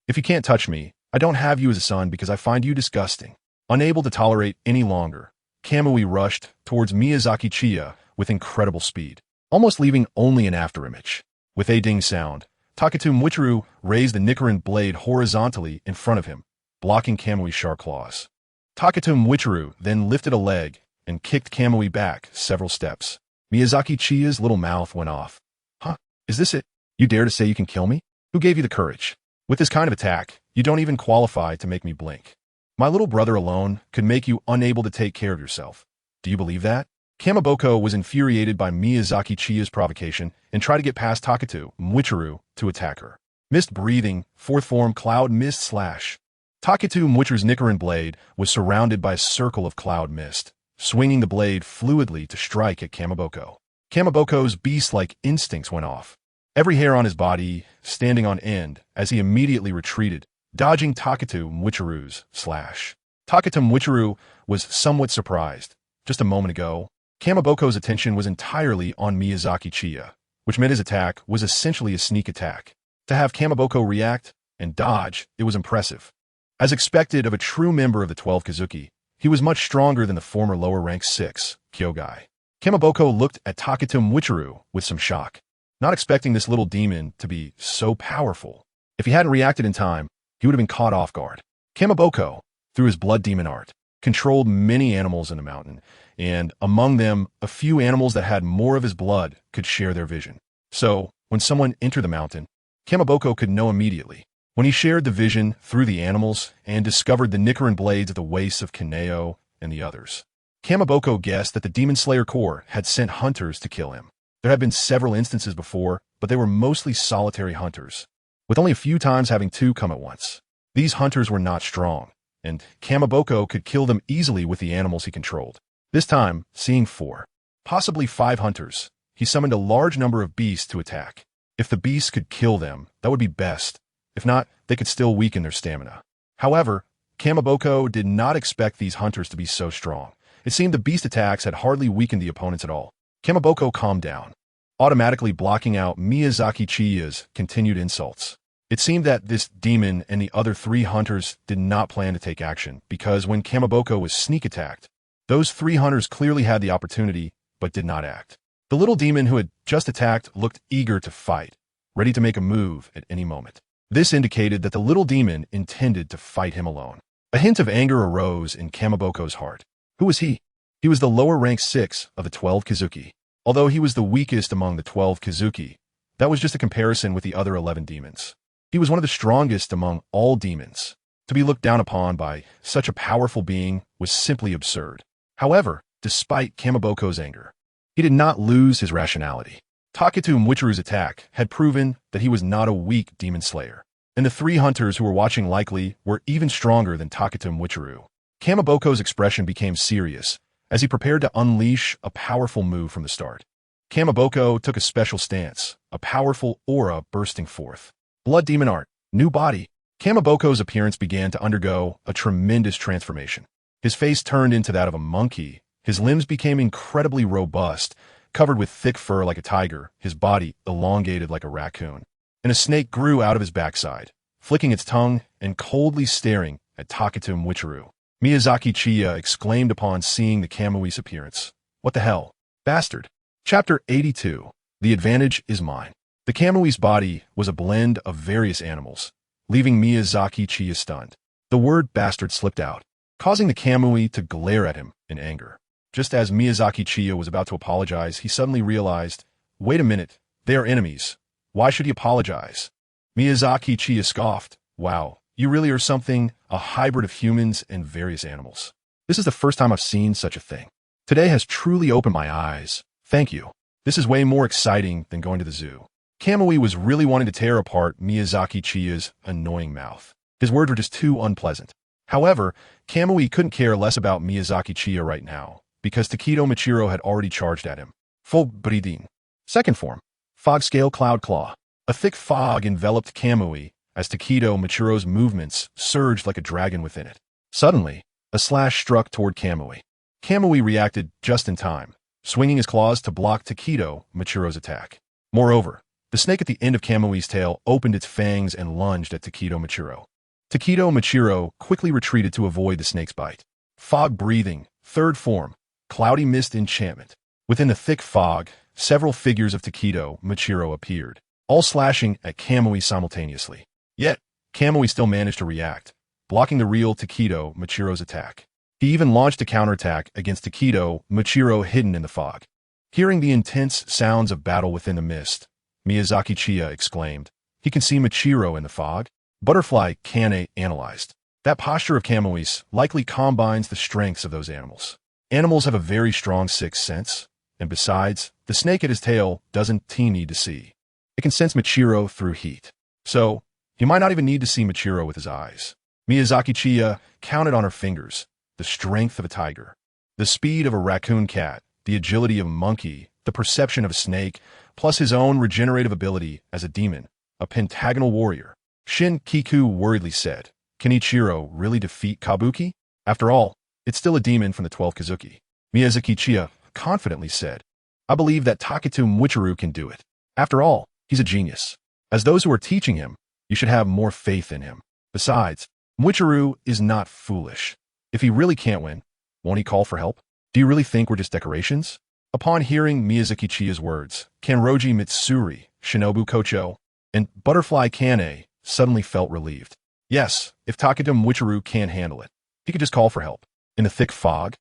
If you can't touch me, I don't have you as a son because I find you disgusting." Unable to tolerate any longer, Kamui rushed towards Miyazaki Chiya with incredible speed, almost leaving only an afterimage. With a ding sound, Takatu Muichiro raised the Nichiren blade horizontally in front of him, blocking Kamui's sharp claws. Takatu Muichiro then lifted a leg and kicked Kamui back several steps. Miyazaki Chiya's little mouth went off. "Huh? Is this it? You dare to say you can kill me? Who gave you the courage? With this kind of attack, you don't even qualify to make me blink. My little brother alone could make you unable to take care of yourself. Do you believe that?" Kamaboko was infuriated by Miyazaki Chiya's provocation and tried to get past Takatu Muichiro to attack her. Mist breathing, 4th form cloud mist slash. Takatu Muichiro's Nichiren blade was surrounded by a circle of cloud mist, swinging the blade fluidly to strike at Kamaboko. Kamaboko's beast-like instincts went off, every hair on his body standing on end as he immediately retreated, dodging Takatu Muichiro's slash. Takatu Muichiro was somewhat surprised. Just a moment ago, Kamaboko's attention was entirely on Miyazaki Chiya, which meant his attack was essentially a sneak attack. To have Kamaboko react and dodge, it was impressive. As expected of a true member of the 12 Kazuki, he was much stronger than the former lower-rank 6, Kyogai. Kamaboko looked at Takatu Muichiro with some shock, not expecting this little demon to be so powerful. If he hadn't reacted in time, he would have been caught off guard. Kamaboko, through his blood demon art, controlled many animals in the mountain, and among them, a few animals that had more of his blood could share their vision. So, when someone entered the mountain, Kamaboko could know immediately. When he shared the vision through the animals and discovered the Nichiren blades at the waists of Kaneo and the others, Kamaboko guessed that the Demon Slayer Corps had sent hunters to kill him. There had been several instances before, but they were mostly solitary hunters, with only a few times having 2 come at once. These hunters were not strong, and Kamaboko could kill them easily with the animals he controlled. This time, seeing 4, possibly 5 hunters, he summoned a large number of beasts to attack. If the beasts could kill them, that would be best. If not, they could still weaken their stamina. However, Kamaboko did not expect these hunters to be so strong. It seemed the beast attacks had hardly weakened the opponents at all. Kamaboko calmed down, automatically blocking out Miyazaki Chiya's continued insults. It seemed that this demon and the other 3 hunters did not plan to take action, because when Kamaboko was sneak attacked, those 3 hunters clearly had the opportunity, but did not act. The little demon who had just attacked looked eager to fight, ready to make a move at any moment. This indicated that the little demon intended to fight him alone. A hint of anger arose in Kamaboko's heart. Who was he? He was the lower rank 6 of the 12 Kizuki. Although he was the weakest among the 12 Kizuki, that was just a comparison with the other 11 demons. He was one of the strongest among all demons. To be looked down upon by such a powerful being was simply absurd. However, despite Kamaboko's anger, he did not lose his rationality. Taketo Mwichiru's attack had proven that he was not a weak demon slayer, and the 3 hunters who were watching likely were even stronger than Taketo Mwichiru. Kamaboko's expression became serious as he prepared to unleash a powerful move from the start. Kamaboko took a special stance, a powerful aura bursting forth. Blood Demon Art, new body. Kamaboko's appearance began to undergo a tremendous transformation. His face turned into that of a monkey. His limbs became incredibly robust, covered with thick fur like a tiger, his body elongated like a raccoon. And a snake grew out of his backside, flicking its tongue and coldly staring at Taketo Mwichiru. Miyazaki Chiya exclaimed upon seeing the Kamui's appearance. What the hell? Bastard. Chapter 82. The advantage is mine. The Kamui's body was a blend of various animals, leaving Miyazaki Chiya stunned. The word bastard slipped out, causing the Kamui to glare at him in anger. Just as Miyazaki Chiya was about to apologize, he suddenly realized, wait a minute, they are enemies. Why should he apologize? Miyazaki Chiya scoffed. Wow, you really are something, a hybrid of humans and various animals. This is the first time I've seen such a thing. Today has truly opened my eyes. Thank you. This is way more exciting than going to the zoo. Kamui was really wanting to tear apart Miyazaki Chiya's annoying mouth. His words were just too unpleasant. However, Kamui couldn't care less about Miyazaki Chiya right now, because Taketo Michiro had already charged at him. Full breathing. Second form. Fog Scale Cloud Claw. A thick fog enveloped Kamui as Taketo Michiro's movements surged like a dragon within it. Suddenly, a slash struck toward Kamui. Kamui reacted just in time, swinging his claws to block Taketo Michiro's attack. Moreover, the snake at the end of Kamui's tail opened its fangs and lunged at Taketo Michiro. Taketo Michiro quickly retreated to avoid the snake's bite. Fog breathing, third form, cloudy mist enchantment. Within the thick fog, several figures of Taketo Michiro appeared, all slashing at Kamui simultaneously. Yet, Kamui still managed to react, blocking the real Taketo Michiro's attack. He even launched a counterattack against Taketo Michiro hidden in the fog. Hearing the intense sounds of battle within the mist, Miyazaki Chiya exclaimed, he can see Michiro in the fog? Butterfly Kane analyzed. That posture of Kamui's likely combines the strengths of those animals. Animals have a very strong sixth sense, and besides, the snake at his tail doesn't need to see. It can sense Michiro through heat. So, he might not even need to see Michiro with his eyes. Miyazaki Chiya counted on her fingers, the strength of a tiger, the speed of a raccoon cat, the agility of a monkey, the perception of a snake, plus his own regenerative ability as a demon, a pentagonal warrior. Shin Kiku worriedly said, can Ichiro really defeat Kabuki? After all, it's still a demon from the 12 Kizuki. Miyazaki Chiya confidently said, I believe that Taketo Mwichiru can do it. After all, he's a genius. As those who are teaching him, you should have more faith in him. Besides, Mwichiru is not foolish. If he really can't win, won't he call for help? Do you really think we're just decorations? Upon hearing Miyazaki Chiya's words, Kanroji Mitsuri, Shinobu Kocho, and Butterfly Kane suddenly felt relieved. Yes, if Taketo Mwichiru can't handle it, he could just call for help. In the thick fog,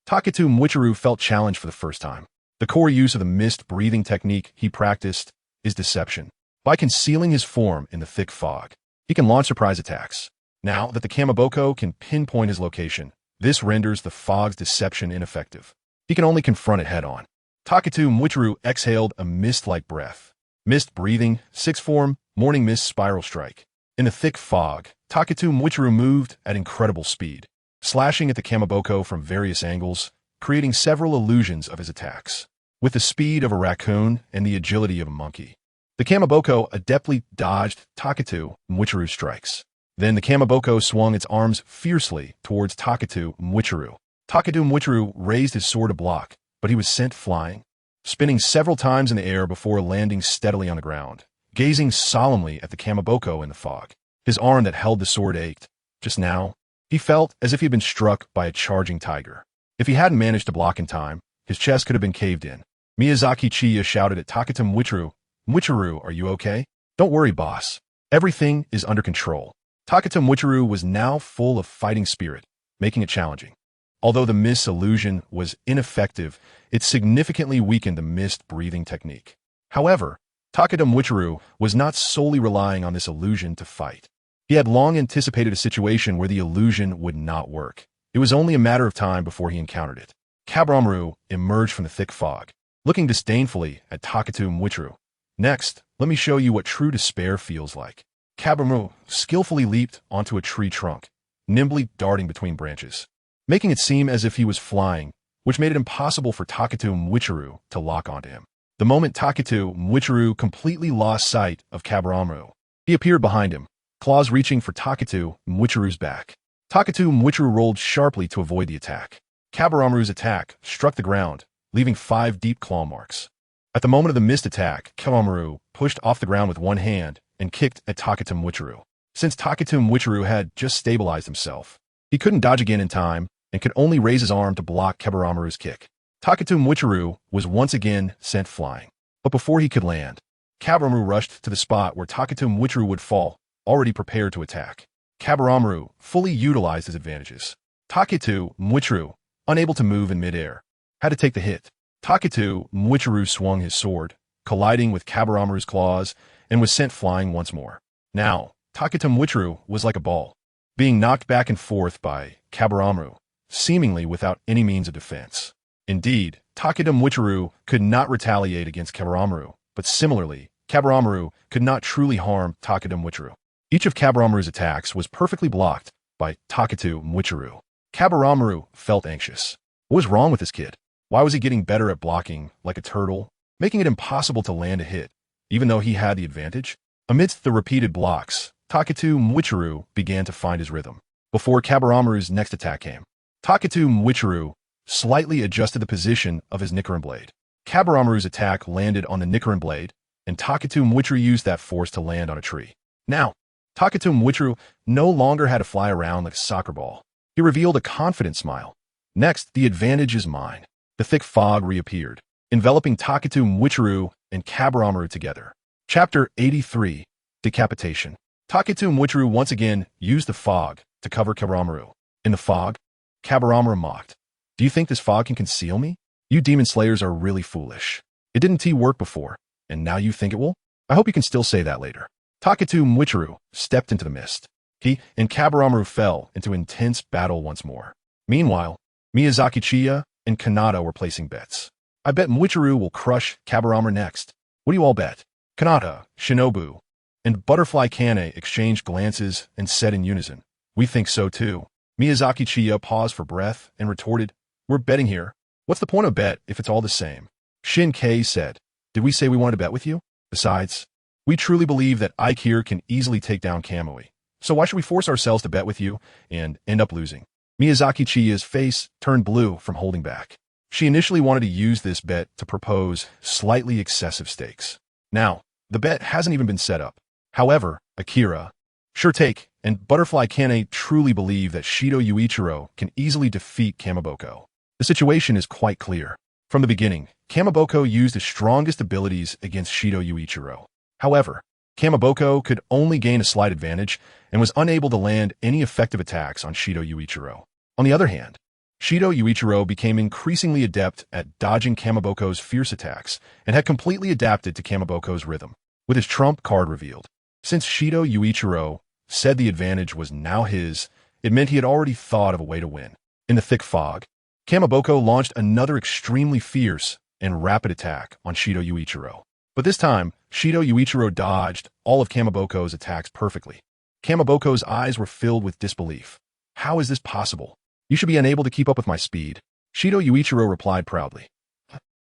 Taketo Mwichiru felt challenged for the first time. The core use of the mist breathing technique he practiced is deception. By concealing his form in the thick fog, he can launch surprise attacks. Now that the Kamaboko can pinpoint his location, this renders the fog's deception ineffective. He can only confront it head-on. Taketo Mwichiru exhaled a mist-like breath. Mist breathing, sixth form, morning mist spiral strike. In the thick fog, Taketo Mwichiru moved at incredible speed, slashing at the Kamaboko from various angles, creating several illusions of his attacks. With the speed of a raccoon and the agility of a monkey, the Kamaboko adeptly dodged Taketo Mwichiru's strikes. Then the Kamaboko swung its arms fiercely towards Takatu Mwichiru. Takatu Mwichiru raised his sword to block, but he was sent flying, spinning several times in the air before landing steadily on the ground, gazing solemnly at the Kamaboko in the fog. His arm that held the sword ached. Just now, he felt as if he had been struck by a charging tiger. If he hadn't managed to block in time, his chest could have been caved in. Miyazaki Chiya shouted at Takatu Mwichiru, "Mwichiru, are you okay? Don't worry, boss. Everything is under control." Takatu Mwichiru was now full of fighting spirit, making it challenging. Although the mist illusion was ineffective, it significantly weakened the mist breathing technique. However, Takatu Mwichiru was not solely relying on this illusion to fight. He had long anticipated a situation where the illusion would not work. It was only a matter of time before he encountered it. Kabramru emerged from the thick fog, looking disdainfully at Takatu Mwichiru. "Next, let me show you what true despair feels like." Kabramru skillfully leaped onto a tree trunk, nimbly darting between branches, making it seem as if he was flying, which made it impossible for Takatu Mwichiru to lock onto him. The moment Takatu Mwichiru completely lost sight of Kabramru, he appeared behind him, claws reaching for Takatu Mwichiru's back. Takatu Mwichiru rolled sharply to avoid the attack. Kabramru's attack struck the ground, leaving 5 deep claw marks. At the moment of the missed attack, Kabramru pushed off the ground with one hand and kicked at Takatu Mwichiru. Since Takatu Mwichiru had just stabilized himself, he couldn't dodge again in time and could only raise his arm to block Kabramru's kick. Takatu Mwichiru was once again sent flying. But before he could land, Kabramru rushed to the spot where Takatu Mwichiru would fall, already prepared to attack. Kabramru fully utilized his advantages. Takatu Mwichiru, unable to move in midair, had to take the hit. Takatu Mwichiru swung his sword, colliding with Kabramru's claws, and was sent flying once more. Now, Takatu Mwichiru was like a ball, being knocked back and forth by Kabramru, seemingly without any means of defense. Indeed, Takatu Mwichiru could not retaliate against Kabramru, but similarly, Kabramru could not truly harm Takatu Mwichiru. Each of Kabramru's attacks was perfectly blocked by Takatu Mwichiru. Kabramru felt anxious. What was wrong with this kid? Why was he getting better at blocking like a turtle, making it impossible to land a hit, even though he had the advantage? Amidst the repeated blocks, Takatu Mwichiru began to find his rhythm. Before Kabramru's next attack came, Takatu Mwichiru slightly adjusted the position of his Nichiren blade. Kabramru's attack landed on the Nichiren blade, and Takatu Mwichiru used that force to land on a tree. Now, Takatu Mwichiru no longer had to fly around like a soccer ball. He revealed a confident smile. "Next, the advantage is mine." The thick fog reappeared, enveloping Takatu Mwichiru and Kabramru together. Chapter 83, Decapitation. Takatu Mwichiru once again used the fog to cover Kabramru. In the fog, Kabramru mocked. "Do you think this fog can conceal me? You demon slayers are really foolish. It didn't work before, and now you think it will? I hope you can still say that later." Takatu Mwichiru stepped into the mist. He and Kabramru fell into intense battle once more. Meanwhile, Miyazaki Chiya and Kanata were placing bets. "I bet Mwichiru will crush Kabramru next. What do you all bet?" Kanata, Shinobu, and Butterfly Kane exchanged glances and said in unison, "We think so too." Miyazaki Chiya paused for breath and retorted, "We're betting here. What's the point of bet if it's all the same?" Shin Kei said, "Did we say we wanted to bet with you? Besides, we truly believe that Ike here can easily take down Kamui. So why should we force ourselves to bet with you and end up losing?" Miyazaki Chiya's face turned blue from holding back. She initially wanted to use this bet to propose slightly excessive stakes. Now, the bet hasn't even been set up. However, Akira, Sure Take, and Butterfly Kane truly believe that Shido Yuichiro can easily defeat Kamaboko. The situation is quite clear. From the beginning, Kamaboko used his strongest abilities against Shido Yuichiro. However, Kamaboko could only gain a slight advantage and was unable to land any effective attacks on Shido Yuichiro. On the other hand, Shido Yuichiro became increasingly adept at dodging Kamaboko's fierce attacks and had completely adapted to Kamaboko's rhythm, with his trump card revealed. Since Shido Yuichiro said the advantage was now his, it meant he had already thought of a way to win. In the thick fog, Kamaboko launched another extremely fierce and rapid attack on Shido Yuichiro. But this time, Shido Yuichiro dodged all of Kamaboko's attacks perfectly. Kamaboko's eyes were filled with disbelief. "How is this possible? You should be unable to keep up with my speed." Shido Yuichiro replied proudly.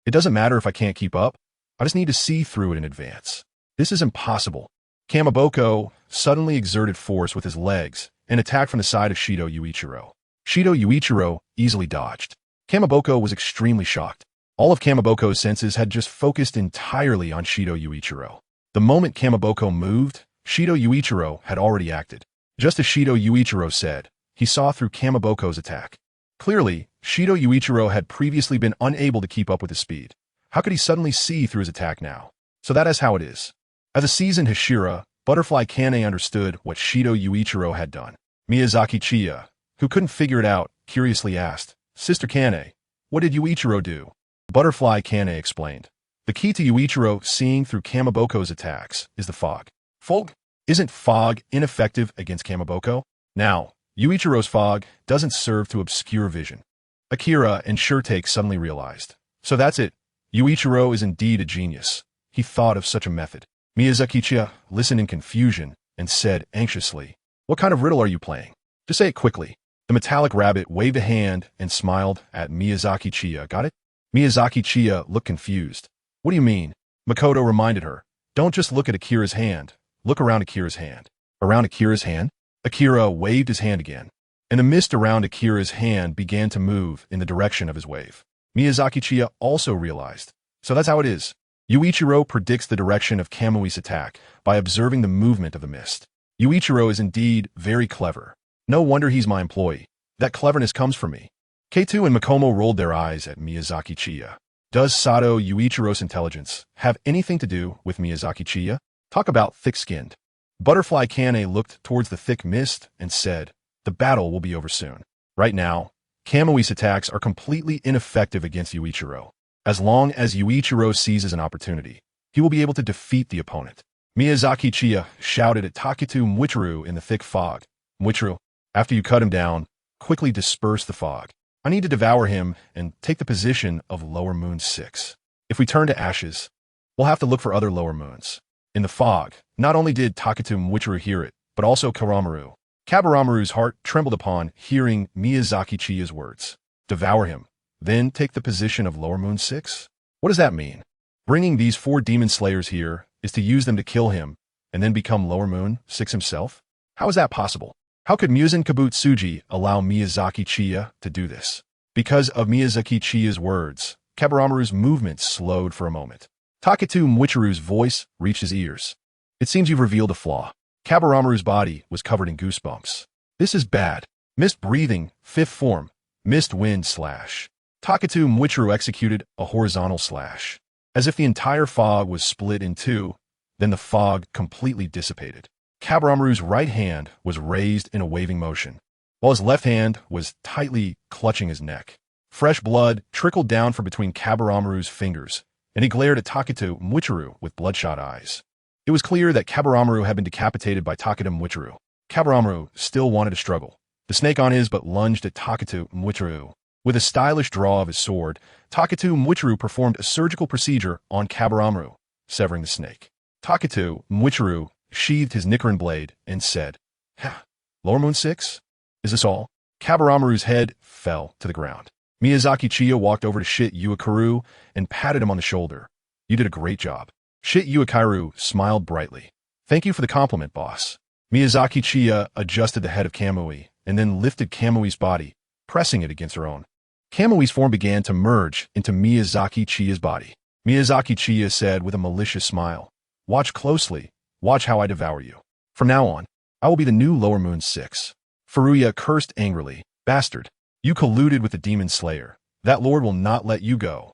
"It doesn't matter if I can't keep up. I just need to see through it in advance. This is impossible. Kamaboko suddenly exerted force with his legs and attacked from the side of Shido Yuichiro. Shido Yuichiro easily dodged. Kamaboko was extremely shocked. All of Kamaboko's senses had just focused entirely on Shido Yuichiro. The moment Kamaboko moved, Shido Yuichiro had already acted. Just as Shido Yuichiro said, he saw through Kamaboko's attack. Clearly, Shido Yuichiro had previously been unable to keep up with his speed. How could he suddenly see through his attack now? So that is how it is. As a seasoned Hashira, Butterfly Kane understood what Shido Yuichiro had done. Miyazaki Chiya, who couldn't figure it out, curiously asked, "Sister Kane, what did Yuichiro do?" Butterfly Kane explained. The key to Yuichiro seeing through Kamaboko's attacks is the fog. Fog? Isn't fog ineffective against Kamaboko? Now, Yuichiro's fog doesn't serve to obscure vision. Akira and Shurtake suddenly realized. So that's it. Yuichiro is indeed a genius. He thought of such a method. Miyazaki Chiya listened in confusion and said anxiously, "What kind of riddle are you playing? Just say it quickly." The metallic rabbit waved a hand and smiled at Miyazaki Chiya. Got it? Miyazaki Chiya looked confused. "What do you mean?" Makoto reminded her. "Don't just look at Akira's hand. Look around Akira's hand." Around Akira's hand? Akira waved his hand again, and the mist around Akira's hand began to move in the direction of his wave. Miyazaki Chiya also realized. So that's how it is. Yuichiro predicts the direction of Kamui's attack by observing the movement of the mist. Yuichiro is indeed very clever. No wonder he's my employee. That cleverness comes from me. K2 and Makomo rolled their eyes at Miyazaki Chiya. Does Sato Yuichiro's intelligence have anything to do with Miyazaki Chiya? Talk about thick-skinned. Butterfly Kane looked towards the thick mist and said, "The battle will be over soon. Right now, Kamui's attacks are completely ineffective against Yuichiro. As long as Yuichiro seizes an opportunity, he will be able to defeat the opponent." Miyazaki Chiya shouted at Taketu Mwichiru in the thick fog. "Mwichiru, after you cut him down, quickly disperse the fog. I need to devour him and take the position of Lower Moon 6. If we turn to ashes, we'll have to look for other lower moons." In the fog, not only did Taketu Mwichiru hear it, but also Karamaru. Kabaramaru's heart trembled upon hearing Miyazaki Chiya's words. Devour him, then take the position of Lower Moon 6? What does that mean? Bringing these 4 demon slayers here is to use them to kill him and then become Lower Moon 6 himself? How is that possible? How could Muzan Kibutsuji allow Miyazaki Chiya to do this? Because of Miyazaki Chiya's words, Kabaramaru's movement slowed for a moment. Taketu Mwichiru's voice reached his ears. "It seems you've revealed a flaw." Kabaramaru's body was covered in goosebumps. "This is bad. Mist breathing, 5th form, mist wind slash." Taketu Mwichiru executed a horizontal slash. As if the entire fog was split in 2, then the fog completely dissipated. Kabaramaru's right hand was raised in a waving motion, while his left hand was tightly clutching his neck. Fresh blood trickled down from between Kabaramaru's fingers, and he glared at Taketu Mwichiru with bloodshot eyes. It was clear that Kabaramaru had been decapitated by Taketu Mwichiru. Kabaramaru still wanted to struggle. The snake on his but lunged at Taketu Mwichiru. With a stylish draw of his sword, Taketu Mwichiru performed a surgical procedure on Kabaramaru, severing the snake. Taketu Mwichiru sheathed his Nikarin blade and said, "Ha, Lower Moon 6? Is this all?" Kabaramaru's head fell to the ground. Miyazaki Chiya walked over to Shit Yuakaru and patted him on the shoulder. "You did a great job." Shit Yuakaru smiled brightly. "Thank you for the compliment, boss." Miyazaki Chiya adjusted the head of Kamui and then lifted Kamui's body, pressing it against her own. Kamui's form began to merge into Miyazaki Chiya's body. Miyazaki Chiya said with a malicious smile, "Watch closely. Watch how I devour you. From now on, I will be the new Lower Moon 6. Furuya cursed angrily. "Bastard. You colluded with the demon slayer. That lord will not let you go."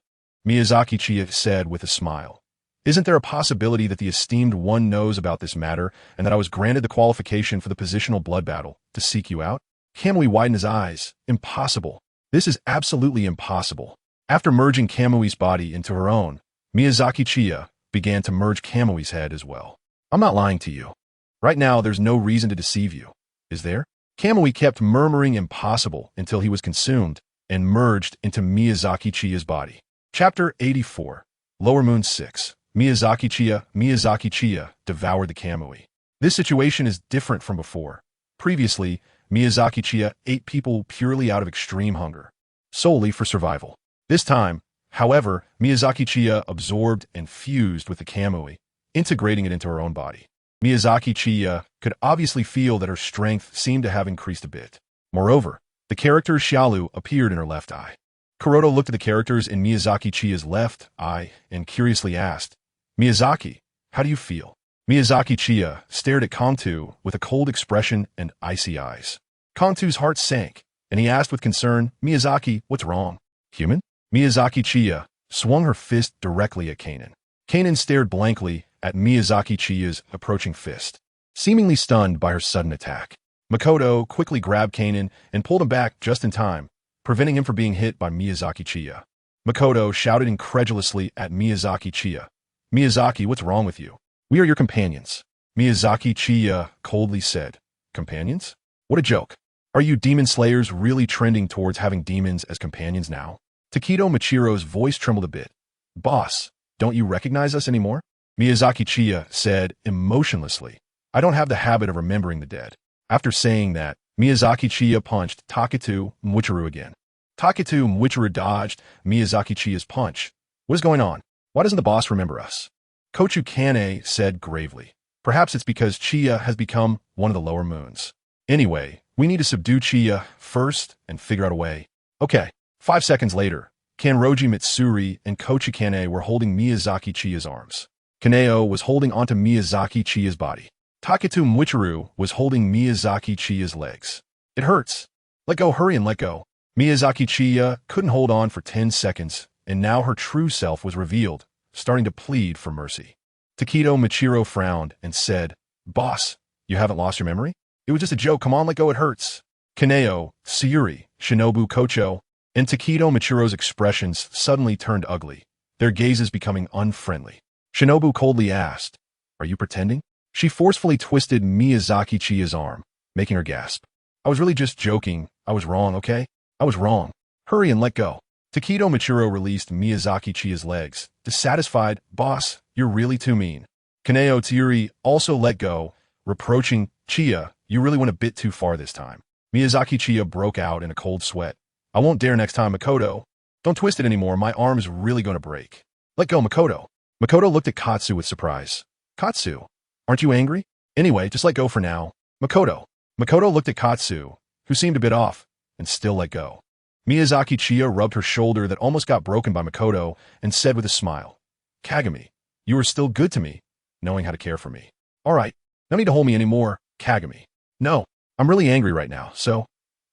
Miyazaki Chiya said with a smile. "Isn't there a possibility that the esteemed one knows about this matter and that I was granted the qualification for the positional blood battle to seek you out?" Kamui widened his eyes. "Impossible. This is absolutely impossible." After merging Kamui's body into her own, Miyazaki Chiya began to merge Kamui's head as well. "I'm not lying to you. Right now, there's no reason to deceive you. Is there?" Kamui kept murmuring impossible until he was consumed and merged into Miyazaki Chiya's body. Chapter 84. Lower Moon 6. Miyazaki Chiya devoured the Kamui. This situation is different from before. Previously, Miyazaki Chiya ate people purely out of extreme hunger, solely for survival. This time, however, Miyazaki Chiya absorbed and fused with the Kamui, integrating it into her own body. Miyazaki Chiya could obviously feel that her strength seemed to have increased a bit. Moreover, the character's Xiaolu appeared in her left eye. Kuroto looked at the characters in Miyazaki Chiya's left eye and curiously asked, "Miyazaki, how do you feel?" Miyazaki Chiya stared at Kangtu with a cold expression and icy eyes. Kangtu's heart sank, and he asked with concern, "Miyazaki, what's wrong? Human?" Miyazaki Chiya swung her fist directly at Kanan. Kanan stared blankly at Miyazaki Chiya's approaching fist, seemingly stunned by her sudden attack. Makoto quickly grabbed Kanan and pulled him back just in time, preventing him from being hit by Miyazaki Chiya. Makoto shouted incredulously at Miyazaki Chiya, "Miyazaki, what's wrong with you? We are your companions." Miyazaki Chiya coldly said, "Companions? What a joke. Are you demon slayers really trending towards having demons as companions now?" Takedo Michiro's voice trembled a bit. "Boss, don't you recognize us anymore?" Miyazaki Chiya said emotionlessly, "I don't have the habit of remembering the dead." After saying that, Miyazaki Chiya punched Taketo Michiru again. Taketo Michiru dodged Miyazaki Chiya's punch. "What is going on? Why doesn't the boss remember us?" Kochu Kane said gravely, "Perhaps it's because Chiya has become one of the lower moons. Anyway, we need to subdue Chiya first and figure out a way." Okay. 5 seconds later, Kanroji Mitsuri and Kochu Kane were holding Miyazaki Chiya's arms. Kaneo was holding onto Miyazaki Chiya's body. Taketo Michiru was holding Miyazaki Chiya's legs. "It hurts. Let go, hurry and let go." Miyazaki Chiya couldn't hold on for 10 seconds, and now her true self was revealed, starting to plead for mercy. Takedo Michiro frowned and said, "Boss, you haven't lost your memory? It was just a joke, come on, let go, it hurts." Kaneo, Sayuri, Shinobu Kocho, and Takedo Michiro's expressions suddenly turned ugly, their gazes becoming unfriendly. Shinobu coldly asked, "Are you pretending?" She forcefully twisted Miyazaki Chiya's arm, making her gasp. "I was really just joking. I was wrong, okay? I was wrong. Hurry and let go." Takedo Michiro released Miyazaki Chiya's legs, dissatisfied. "Boss, you're really too mean." Kaneo Tsuri also let go, reproaching, "Chiya, you really went a bit too far this time." Miyazaki Chiya broke out in a cold sweat. "I won't dare next time, Makoto. Don't twist it anymore, my arm is really going to break." "Let go, Makoto." Makoto looked at Katsu with surprise. "Katsu, aren't you angry? Anyway, just let go for now." Makoto. Makoto looked at Katsu, who seemed a bit off, and still let go. Miyazaki Chiya rubbed her shoulder that almost got broken by Makoto and said with a smile, "Kagami, you are still good to me, knowing how to care for me. All right, no need to hold me anymore, Kagami. No, I'm really angry right now, so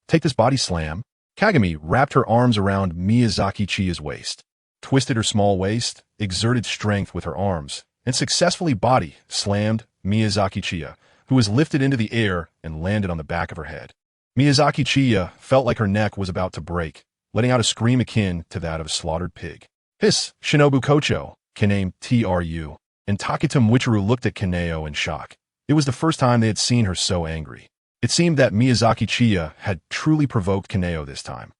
take this body slam." Kagami wrapped her arms around Miyazaki Chiya's waist, twisted her small waist, exerted strength with her arms, and successfully body slammed Miyazaki Chiya, who was lifted into the air and landed on the back of her head. Miyazaki Chiya felt like her neck was about to break, letting out a scream akin to that of a slaughtered pig. "Hiss, Shinobu Kocho," Kaname Tru, and Taketo Michiru looked at Kaneo in shock. It was the first time they had seen her so angry. It seemed that Miyazaki Chiya had truly provoked Kaneo this time.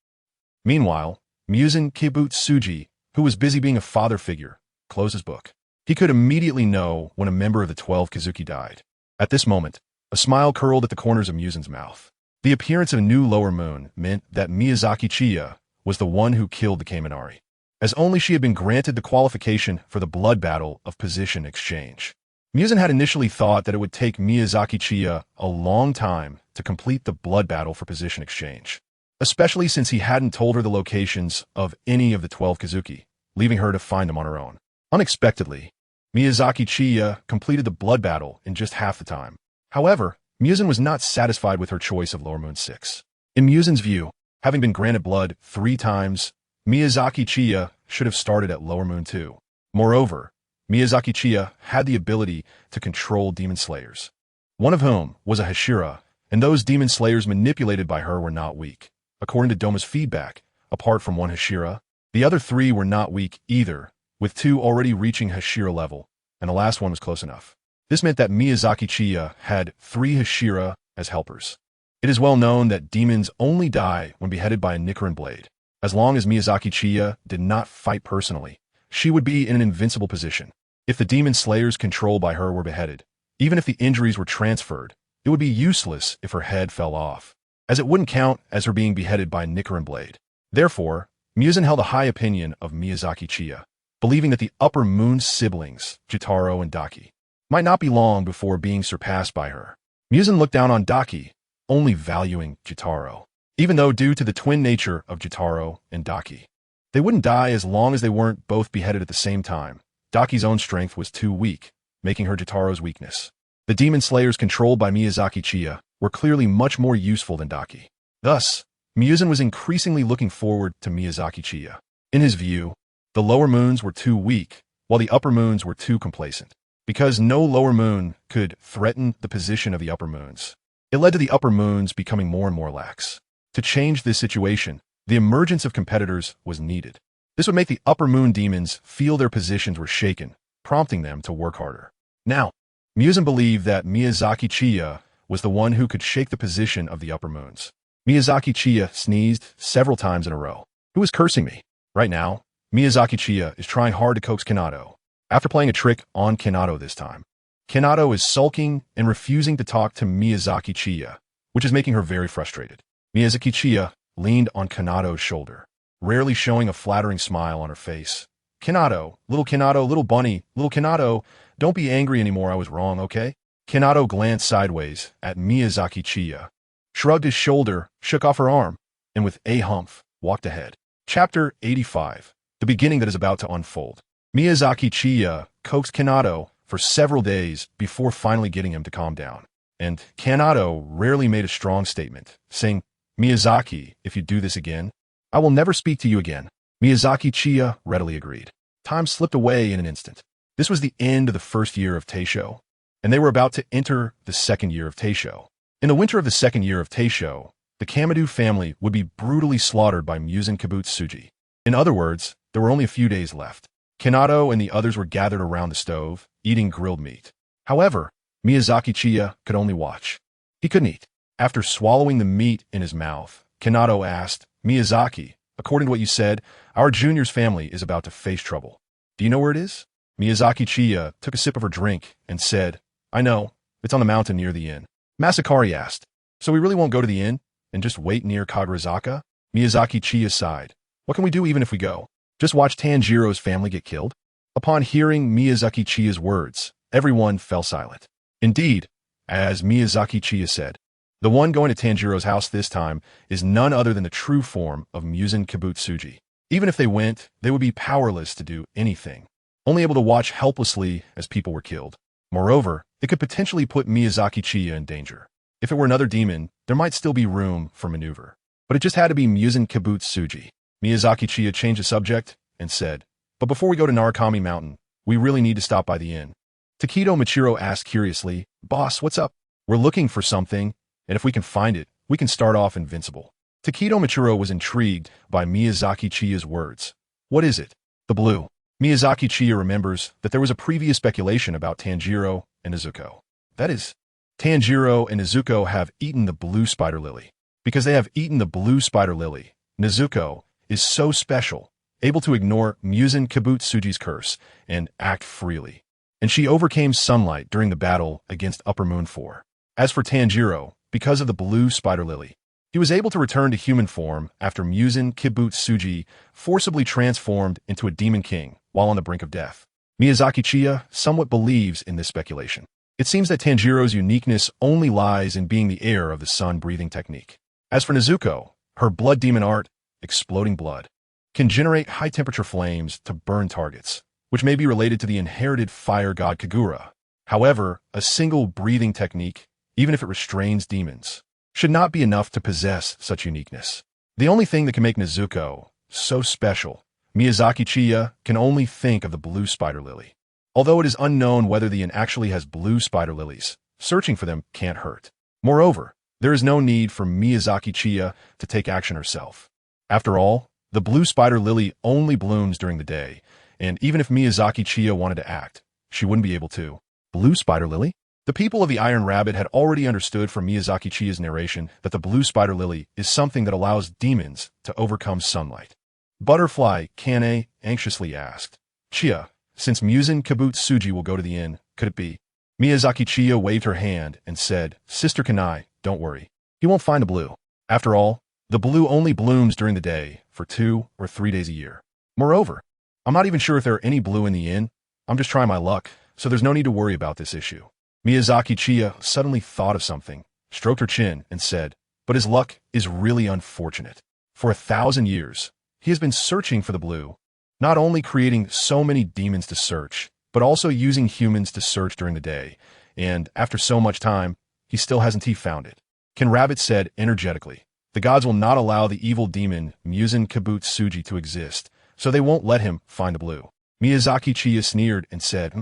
Meanwhile, Muzan Kibutsuji, who was busy being a father figure, closed his book. He could immediately know when a member of the 12 Kazuki died. At this moment, a smile curled at the corners of Muzan's mouth. The appearance of a new lower moon meant that Miyazaki Chiya was the one who killed the Kaminari, as only she had been granted the qualification for the blood battle of position exchange. Muzan had initially thought that it would take Miyazaki Chiya a long time to complete the blood battle for position exchange, especially since he hadn't told her the locations of any of the 12 Kazuki, leaving her to find them on her own. Unexpectedly, Miyazaki Chiya completed the blood battle in just half the time. However, Muzan was not satisfied with her choice of Lower Moon 6. In Muzan's view, having been granted blood 3 times, Miyazaki Chiya should have started at Lower Moon 2. Moreover, Miyazaki Chiya had the ability to control demon slayers, one of whom was a Hashira, and those demon slayers manipulated by her were not weak. According to Doma's feedback, apart from one Hashira, the other 3 were not weak either, with 2 already reaching Hashira level, and the last one was close enough. This meant that Miyazaki Chiya had 3 Hashira as helpers. It is well known that demons only die when beheaded by a Nichiren blade. As long as Miyazaki Chiya did not fight personally, she would be in an invincible position. If the demon slayers controlled by her were beheaded, even if the injuries were transferred, it would be useless if her head fell off, as it wouldn't count as her being beheaded by a Nichiren blade. Therefore, Muzan held a high opinion of Miyazaki Chiya, believing that the upper moon siblings, Jitaro and Daki, might not be long before being surpassed by her. Muzan looked down on Daki, only valuing Jotaro. Even though due to the twin nature of Jotaro and Daki, they wouldn't die as long as they weren't both beheaded at the same time. Daki's own strength was too weak, making her Jotaro's weakness. The demon slayers controlled by Miyazaki Chiya were clearly much more useful than Daki. Thus, Muzan was increasingly looking forward to Miyazaki Chiya. In his view, the lower moons were too weak, while the upper moons were too complacent. Because no lower moon could threaten the position of the upper moons, it led to the upper moons becoming more and more lax. To change this situation, the emergence of competitors was needed. This would make the upper moon demons feel their positions were shaken, prompting them to work harder. Now, Muzan believed that Miyazaki Chiya was the one who could shake the position of the upper moons. Miyazaki Chiya sneezed several times in a row. Who is cursing me? Right now, Miyazaki Chiya is trying hard to coax Kanato. After playing a trick on Kanato this time, Kanato is sulking and refusing to talk to Miyazaki Chiya, which is making her very frustrated. Miyazaki Chiya leaned on Kanato's shoulder, rarely showing a flattering smile on her face. Kanato, little bunny, little Kanato, don't be angry anymore, I was wrong, okay? Kanato glanced sideways at Miyazaki Chiya, shrugged his shoulder, shook off her arm, and with a humph, walked ahead. Chapter 85. The beginning that is about to unfold. Miyazaki Chiya coaxed Kanato for several days before finally getting him to calm down. And Kanato rarely made a strong statement, saying, Miyazaki, if you do this again, I will never speak to you again. Miyazaki Chiya readily agreed. Time slipped away in an instant. This was the end of the first year of Teisho, and they were about to enter the second year of Teisho. In the winter of the second year of Teisho, the Kamadu family would be brutally slaughtered by Muzan Kibutsuji. In other words, there were only a few days left. Kanato and the others were gathered around the stove, eating grilled meat. However, Miyazaki Chiya could only watch. He couldn't eat. After swallowing the meat in his mouth, Kanato asked, Miyazaki, according to what you said, our junior's family is about to face trouble. Do you know where it is? Miyazaki Chiya took a sip of her drink and said, I know, it's on the mountain near the inn. Masakari asked, so we really won't go to the inn and just wait near Kagurazaka? Miyazaki Chiya sighed. What can we do even if we go? Just watch Tanjiro's family get killed? Upon hearing Miyazaki Chiya's words, everyone fell silent. Indeed, as Miyazaki Chiya said, the one going to Tanjiro's house this time is none other than the true form of Muzan Kibutsuji. Even if they went, they would be powerless to do anything, only able to watch helplessly as people were killed. Moreover, it could potentially put Miyazaki Chiya in danger. If it were another demon, there might still be room for maneuver. But it just had to be Muzan Kibutsuji. Miyazaki Chiya changed the subject and said, but before we go to Narukami Mountain, we really need to stop by the inn. Takedo Michiro asked curiously, Boss, what's up? We're looking for something, and if we can find it, we can start off invincible. Takedo Michiro was intrigued by Miyazaki Chiya's words. What is it? The blue. Miyazaki Chiya remembers that there was a previous speculation about Tanjiro and Izuko. That is, Tanjiro and Izuko have eaten the blue spider lily. Because they have eaten the blue spider lily, Nezuko is so special, able to ignore Muzan Kibutsuji's curse and act freely. And she overcame sunlight during the battle against Upper Moon 4. As for Tanjiro, because of the blue spider lily, he was able to return to human form after Muzan Kibutsuji forcibly transformed into a demon king while on the brink of death. Miyazaki Chiya somewhat believes in this speculation. It seems that Tanjiro's uniqueness only lies in being the heir of the sun-breathing technique. As for Nezuko, her blood demon art, exploding blood, can generate high-temperature flames to burn targets, which may be related to the inherited fire god Kagura. However, a single breathing technique, even if it restrains demons, should not be enough to possess such uniqueness. The only thing that can make Nezuko so special, Miyazaki Chiya can only think of the blue spider lily. Although it is unknown whether the inn actually has blue spider lilies, searching for them can't hurt. Moreover, there is no need for Miyazaki Chiya to take action herself. After all, the blue spider lily only blooms during the day, and even if Miyazaki Chiya wanted to act, she wouldn't be able to. Blue spider lily? The people of the Iron Rabbit had already understood from Miyazaki Chiya's narration that the blue spider lily is something that allows demons to overcome sunlight. Butterfly Kane anxiously asked, Chiya, since Muzan Kibutsuji will go to the inn, could it be? Miyazaki Chiya waved her hand and said, Sister Kanai, don't worry. He won't find the blue. After all, the blue only blooms during the day for 2 or 3 days a year. Moreover, I'm not even sure if there are any blue in the inn. I'm just trying my luck, so there's no need to worry about this issue. Miyazaki Chiya suddenly thought of something, stroked her chin, and said, but his luck is really unfortunate. For 1,000 years, he has been searching for the blue, not only creating so many demons to search, but also using humans to search during the day, and after so much time, he still hasn't found it. Ken Rabbit said energetically, the gods will not allow the evil demon Muzan Kibutsuji to exist, so they won't let him find the blue. Miyazaki Chiya sneered and said,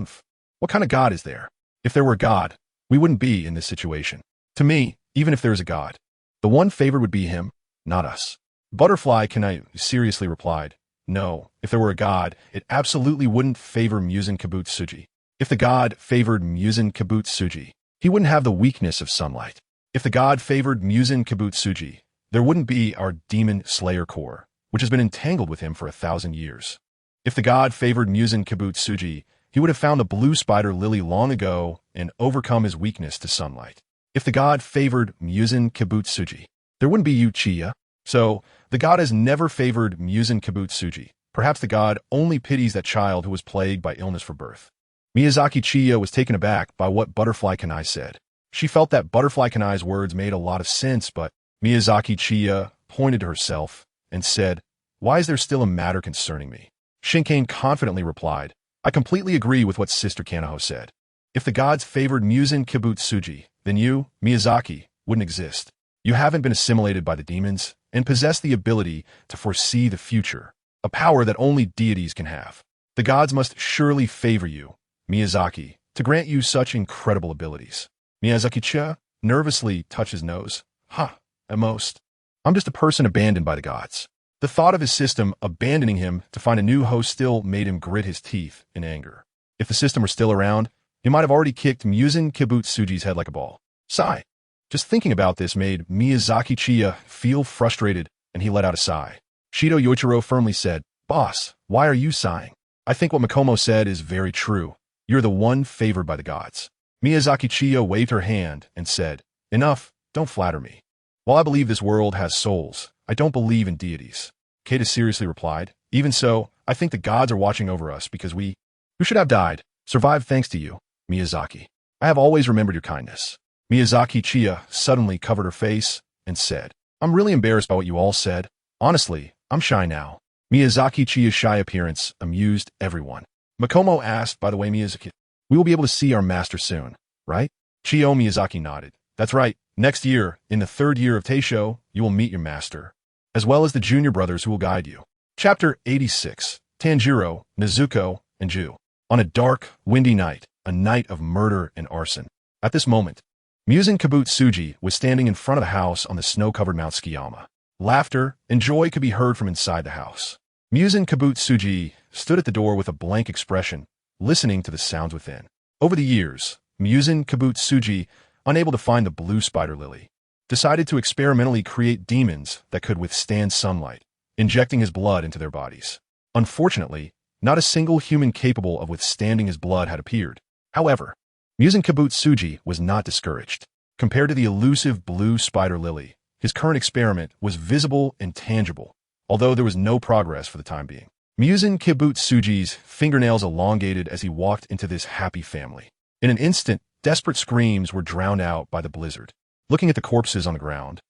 what kind of god is there? If there were a god, we wouldn't be in this situation. To me, even if there is a god, the one favored would be him, not us. Butterfly Kanai seriously replied, no, if there were a god, it absolutely wouldn't favor Muzan Kibutsuji. If the god favored Muzan Kibutsuji, he wouldn't have the weakness of sunlight. If the god favored Muzan Kibutsuji, there wouldn't be our demon slayer core, which has been entangled with him for 1,000 years. If the god favored Muzan Kibutsuji, he would have found the blue spider lily long ago and overcome his weakness to sunlight. If the god favored Muzan Kibutsuji, there wouldn't be you, Chiya. So, the god has never favored Muzan Kibutsuji. Perhaps the god only pities that child who was plagued by illness for birth. Miyazaki Chiya was taken aback by what Butterfly Kanai said. She felt that Butterfly Kanai's words made a lot of sense, but Miyazaki Chiya pointed to herself and said, why is there still a matter concerning me? Shinkane confidently replied, I completely agree with what Sister Kanaho said. If the gods favored Muzan Kibutsuji, then you, Miyazaki, wouldn't exist. You haven't been assimilated by the demons and possess the ability to foresee the future, a power that only deities can have. The gods must surely favor you, Miyazaki, to grant you such incredible abilities. Miyazaki Chiya nervously touched his nose. At most, I'm just a person abandoned by the gods. The thought of his system abandoning him to find a new host still made him grit his teeth in anger. If the system were still around, he might have already kicked Muzan Kibutsuji's head like a ball. Sigh. Just thinking about this made Miyazaki Chiya feel frustrated, and he let out a sigh. Shido Yoichiro firmly said, Boss, why are you sighing? I think what Makomo said is very true. You're the one favored by the gods. Miyazaki Chiya waved her hand and said, enough, don't flatter me. While I believe this world has souls, I don't believe in deities. Keita seriously replied, even so, I think the gods are watching over us because we, who should have died, survived thanks to you, Miyazaki. I have always remembered your kindness. Miyazaki Chiya suddenly covered her face and said, I'm really embarrassed by what you all said. Honestly, I'm shy now. Miyazaki Chiya's shy appearance amused everyone. Makomo asked, by the way, Miyazaki, we will be able to see our master soon, right? Chiyo Miyazaki nodded. That's right. Next year, in the 3rd year of Teisho, you will meet your master, as well as the junior brothers who will guide you. Chapter 86. Tanjiro, Nezuko, and Ju. On a dark, windy night, a night of murder and arson. At this moment, Muzan Kibutsuji was standing in front of the house on the snow-covered Mount Tsukiyama. Laughter and joy could be heard from inside the house. Muzan Kibutsuji stood at the door with a blank expression, listening to the sounds within. Over the years, Muzan Kibutsuji, unable to find the blue spider lily, decided to experimentally create demons that could withstand sunlight, injecting his blood into their bodies. Unfortunately, not a single human capable of withstanding his blood had appeared. However, Muzan Kibutsuji was not discouraged. Compared to the elusive blue spider lily, his current experiment was visible and tangible, although there was no progress for the time being. Muzan Kibutsuji's fingernails elongated as he walked into this happy family. In an instant, desperate screams were drowned out by the blizzard. Looking at the corpses on the ground,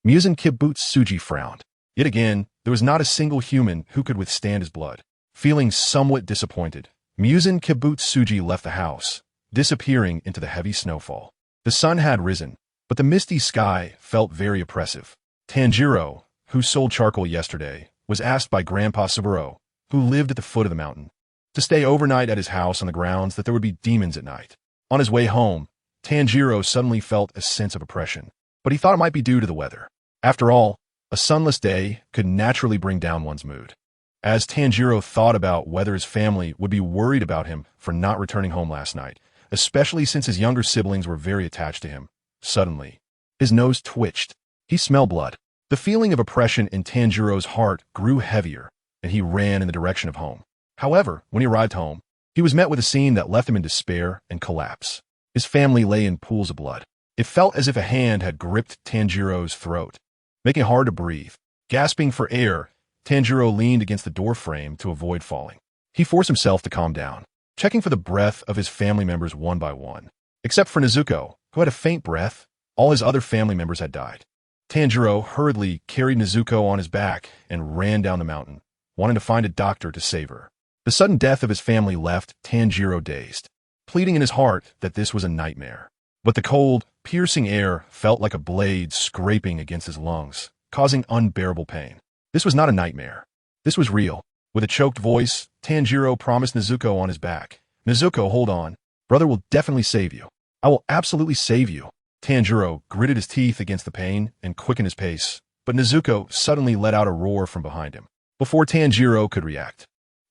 Muzan Kibutsuji frowned. Yet again, there was not a single human who could withstand his blood. Feeling somewhat disappointed, Muzan Kibutsuji left the house, disappearing into the heavy snowfall. The sun had risen, but the misty sky felt very oppressive. Tanjiro, who sold charcoal yesterday, was asked by Grandpa Saburo, who lived at the foot of the mountain, to stay overnight at his house on the grounds that there would be demons at night. On his way home, Tanjiro suddenly felt a sense of oppression, but he thought it might be due to the weather. After all, a sunless day could naturally bring down one's mood. As Tanjiro thought about whether his family would be worried about him for not returning home last night, especially since his younger siblings were very attached to him, suddenly, his nose twitched. He smelled blood. The feeling of oppression in Tanjiro's heart grew heavier, and he ran in the direction of home. However, when he arrived home, he was met with a scene that left him in despair and collapse. His family lay in pools of blood. It felt as if a hand had gripped Tanjiro's throat, making it hard to breathe. Gasping for air, Tanjiro leaned against the door frame to avoid falling. He forced himself to calm down. checking for the breath of his family members one by one. Except for Nezuko, who had a faint breath, all his other family members had died. Tanjiro hurriedly carried Nezuko on his back and ran down the mountain, wanting to find a doctor to save her. The sudden death of his family left Tanjiro dazed, pleading in his heart that this was a nightmare. But the cold, piercing air felt like a blade scraping against his lungs, causing unbearable pain. This was not a nightmare. This was real. With a choked voice, Tanjiro promised Nezuko on his back, "Nezuko, hold on. Brother will definitely save you. I will absolutely save you." Tanjiro gritted his teeth against the pain and quickened his pace, but Nezuko suddenly let out a roar from behind him. Before Tanjiro could react,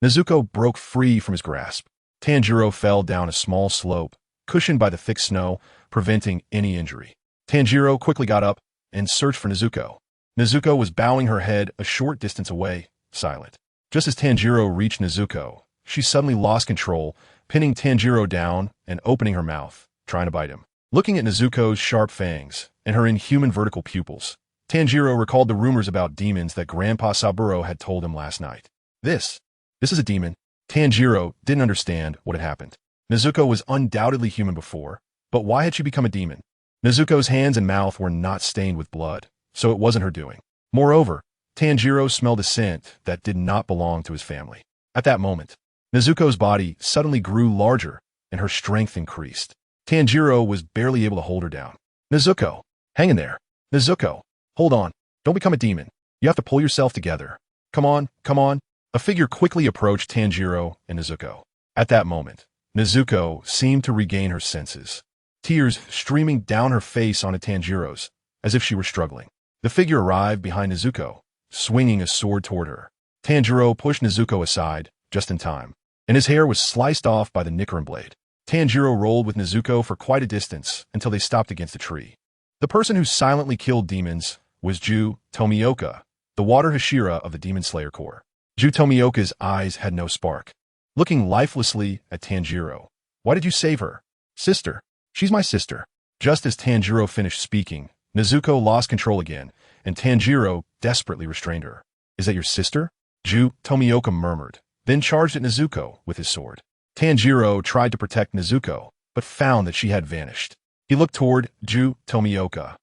Nezuko broke free from his grasp. Tanjiro fell down a small slope, cushioned by the thick snow, preventing any injury. Tanjiro quickly got up and searched for Nezuko. Nezuko was bowing her head a short distance away, silent. Just as Tanjiro reached Nezuko, she suddenly lost control, pinning Tanjiro down and opening her mouth, trying to bite him. Looking at Nezuko's sharp fangs and her inhuman vertical pupils, Tanjiro recalled the rumors about demons that Grandpa Saburo had told him last night. This is a demon. Tanjiro didn't understand what had happened. Nezuko was undoubtedly human before, but why had she become a demon? Nezuko's hands and mouth were not stained with blood, so it wasn't her doing. Moreover, Tanjiro smelled a scent that did not belong to his family. At that moment, Nezuko's body suddenly grew larger and her strength increased. Tanjiro was barely able to hold her down. "Nezuko, hang in there. Nezuko, hold on. Don't become a demon. You have to pull yourself together. Come on, come on." A figure quickly approached Tanjiro and Nezuko. At that moment, Nezuko seemed to regain her senses, tears streaming down her face onto Tanjiro's, as if she were struggling. The figure arrived behind Nezuko, swinging a sword toward her. Tanjiro pushed Nezuko aside, just in time, and his hair was sliced off by the Nichiren blade. Tanjiro rolled with Nezuko for quite a distance until they stopped against a tree. The person who silently killed demons was Ju Tomioka, the water Hashira of the Demon Slayer Corps. Ju Tomioka's eyes had no spark. Looking lifelessly at Tanjiro, "Why did you save her?" "Sister. She's my sister." Just as Tanjiro finished speaking, Nezuko lost control again, and Tanjiro desperately restrained her. "Is that your sister?" Ju Tomioka murmured, then charged at Nezuko with his sword. Tanjiro tried to protect Nezuko, but found that she had vanished. He looked toward Ju Tomioka,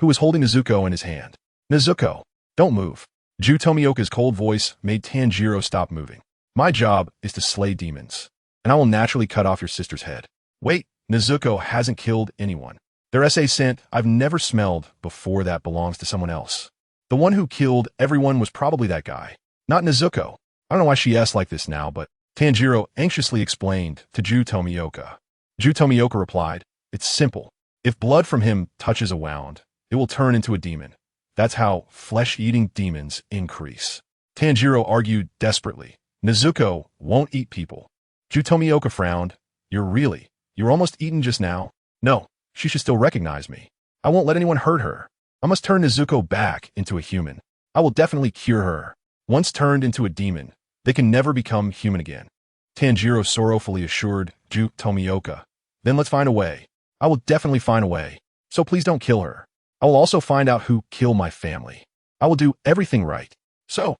who was holding Nezuko in his hand. "Nezuko, don't move." Ju Tomioka's cold voice made Tanjiro stop moving. "My job is to slay demons, and I will naturally cut off your sister's head." "Wait, Nezuko hasn't killed anyone. Their SA scent I've never smelled before that belongs to someone else. The one who killed everyone was probably that guy, not Nezuko. I don't know why she asked like this now, but..." Tanjiro anxiously explained to Ju Tomioka. Ju Tomioka replied, "It's simple. If blood from him touches a wound, it will turn into a demon. That's how flesh-eating demons increase." Tanjiro argued desperately, "Nezuko won't eat people." Ju Tomioka frowned. You're almost eaten just now." "No, she should still recognize me. I won't let anyone hurt her. I must turn Nezuko back into a human. I will definitely cure her. Once turned into a demon, they can never become human again." Tanjiro sorrowfully assured Ju Tomioka. "Then let's find a way. I will definitely find a way. So please don't kill her. I will also find out who killed my family. I will do everything right." So.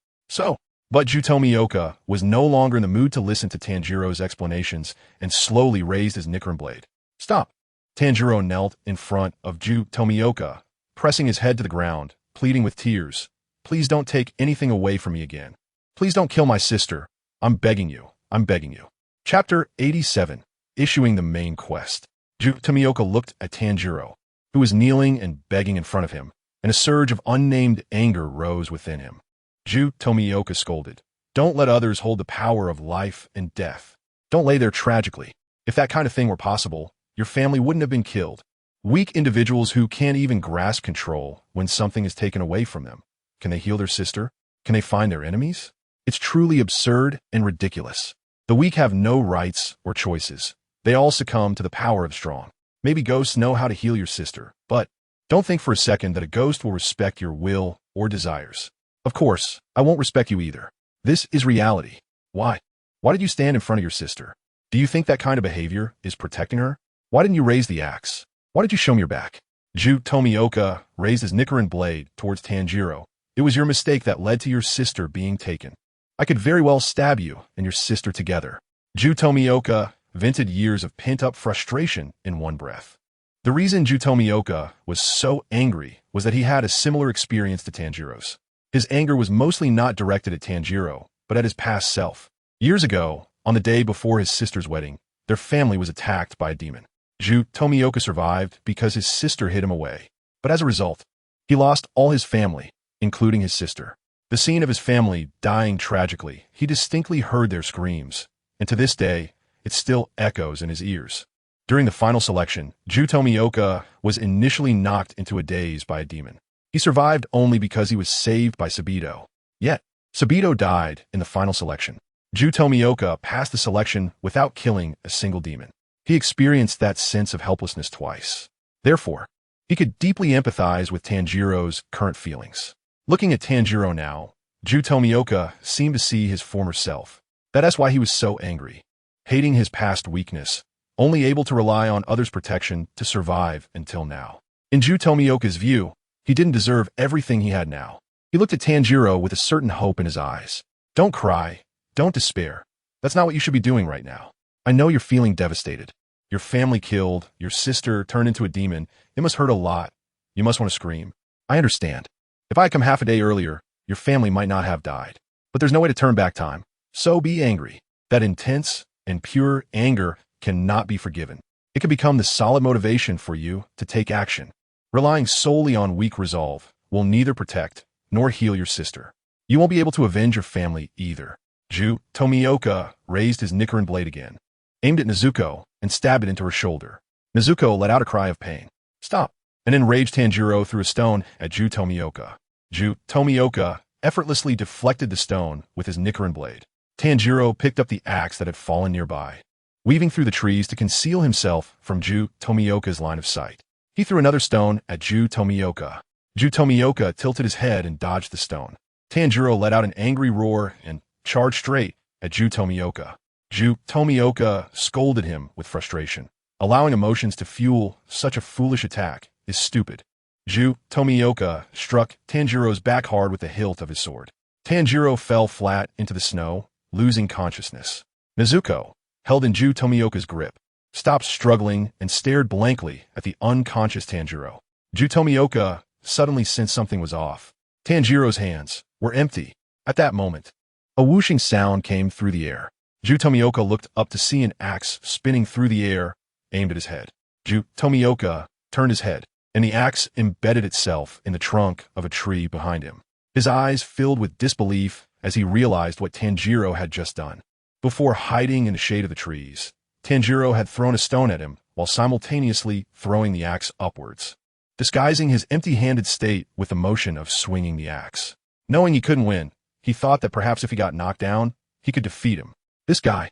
But Ju Tomioka was no longer in the mood to listen to Tanjiro's explanations and slowly raised his Nichiren blade. "Stop." Tanjiro knelt in front of Ju Tomioka, pressing his head to the ground, pleading with tears. "Please don't take anything away from me again. Please don't kill my sister. I'm begging you. I'm begging you." Chapter 87. Issuing the main quest. Ju Tomioka looked at Tanjiro, who was kneeling and begging in front of him, and a surge of unnamed anger rose within him. Ju Tomioka scolded, "Don't let others hold the power of life and death. Don't lay there tragically. If that kind of thing were possible, your family wouldn't have been killed. Weak individuals who can't even grasp control when something is taken away from them. Can they heal their sister? Can they find their enemies? It's truly absurd and ridiculous. The weak have no rights or choices. They all succumb to the power of the strong. Maybe ghosts know how to heal your sister, but don't think for a second that a ghost will respect your will or desires. Of course, I won't respect you either. This is reality. Why? Why did you stand in front of your sister? Do you think that kind of behavior is protecting her? Why didn't you raise the axe? Why did you show me your back?" Ju Tomioka raised his Nichiren blade towards Tanjiro. "It was your mistake that led to your sister being taken. I could very well stab you and your sister together." Ju Tomioka vented years of pent-up frustration in one breath. The reason Ju Tomioka was so angry was that he had a similar experience to Tanjiro's. His anger was mostly not directed at Tanjiro, but at his past self. Years ago, on the day before his sister's wedding, their family was attacked by a demon. Ju Tomioka survived because his sister hid him away. But as a result, he lost all his family, including his sister. The scene of his family dying tragically, he distinctly heard their screams, and to this day, it still echoes in his ears. During the final selection, Ju Tomioka was initially knocked into a daze by a demon. He survived only because he was saved by Sabito. Yet, Sabito died in the final selection. Ju Tomioka passed the selection without killing a single demon. He experienced that sense of helplessness twice. Therefore, he could deeply empathize with Tanjiro's current feelings. Looking at Tanjiro now, Ju Tomioka seemed to see his former self. That's why he was so angry. Hating his past weakness, only able to rely on others' protection to survive until now. In Ju Tomioka's view, he didn't deserve everything he had now. He looked at Tanjiro with a certain hope in his eyes. Don't cry. Don't despair. That's not what you should be doing right now. I know you're feeling devastated. Your family killed, your sister turned into a demon. It must hurt a lot. You must want to scream. I understand. If I had come half a day earlier, your family might not have died. But there's no way to turn back time. So be angry. That intense and pure anger cannot be forgiven. It can become the solid motivation for you to take action. Relying solely on weak resolve will neither protect nor heal your sister. You won't be able to avenge your family either. Ju Tomioka raised his Nichiren blade again, aimed at Nezuko, and stabbed it into her shoulder. Nezuko let out a cry of pain. Stop! An enraged Tanjiro threw a stone at Ju Tomioka. Ju Tomioka effortlessly deflected the stone with his Nichiren blade. Tanjiro picked up the axe that had fallen nearby, weaving through the trees to conceal himself from Ju Tomioka's line of sight. He threw another stone at Ju Tomioka. Ju Tomioka tilted his head and dodged the stone. Tanjiro let out an angry roar and charged straight at Ju Tomioka. Ju Tomioka scolded him with frustration. Allowing emotions to fuel such a foolish attack is stupid. Ju Tomioka struck Tanjiro's back hard with the hilt of his sword. Tanjiro fell flat into the snow, losing consciousness. Nezuko, held in Ju Tomioka's grip, stopped struggling and stared blankly at the unconscious Tanjiro. Ju Tomioka suddenly sensed something was off. Tanjiro's hands were empty. At that moment, a whooshing sound came through the air. Ju Tomioka looked up to see an axe spinning through the air, aimed at his head. Ju Tomioka turned his head, and the axe embedded itself in the trunk of a tree behind him. His eyes filled with disbelief as he realized what Tanjiro had just done. Before hiding in the shade of the trees, Tanjiro had thrown a stone at him while simultaneously throwing the axe upwards, disguising his empty-handed state with the motion of swinging the axe. Knowing he couldn't win, he thought that perhaps if he got knocked down, he could defeat him. This guy.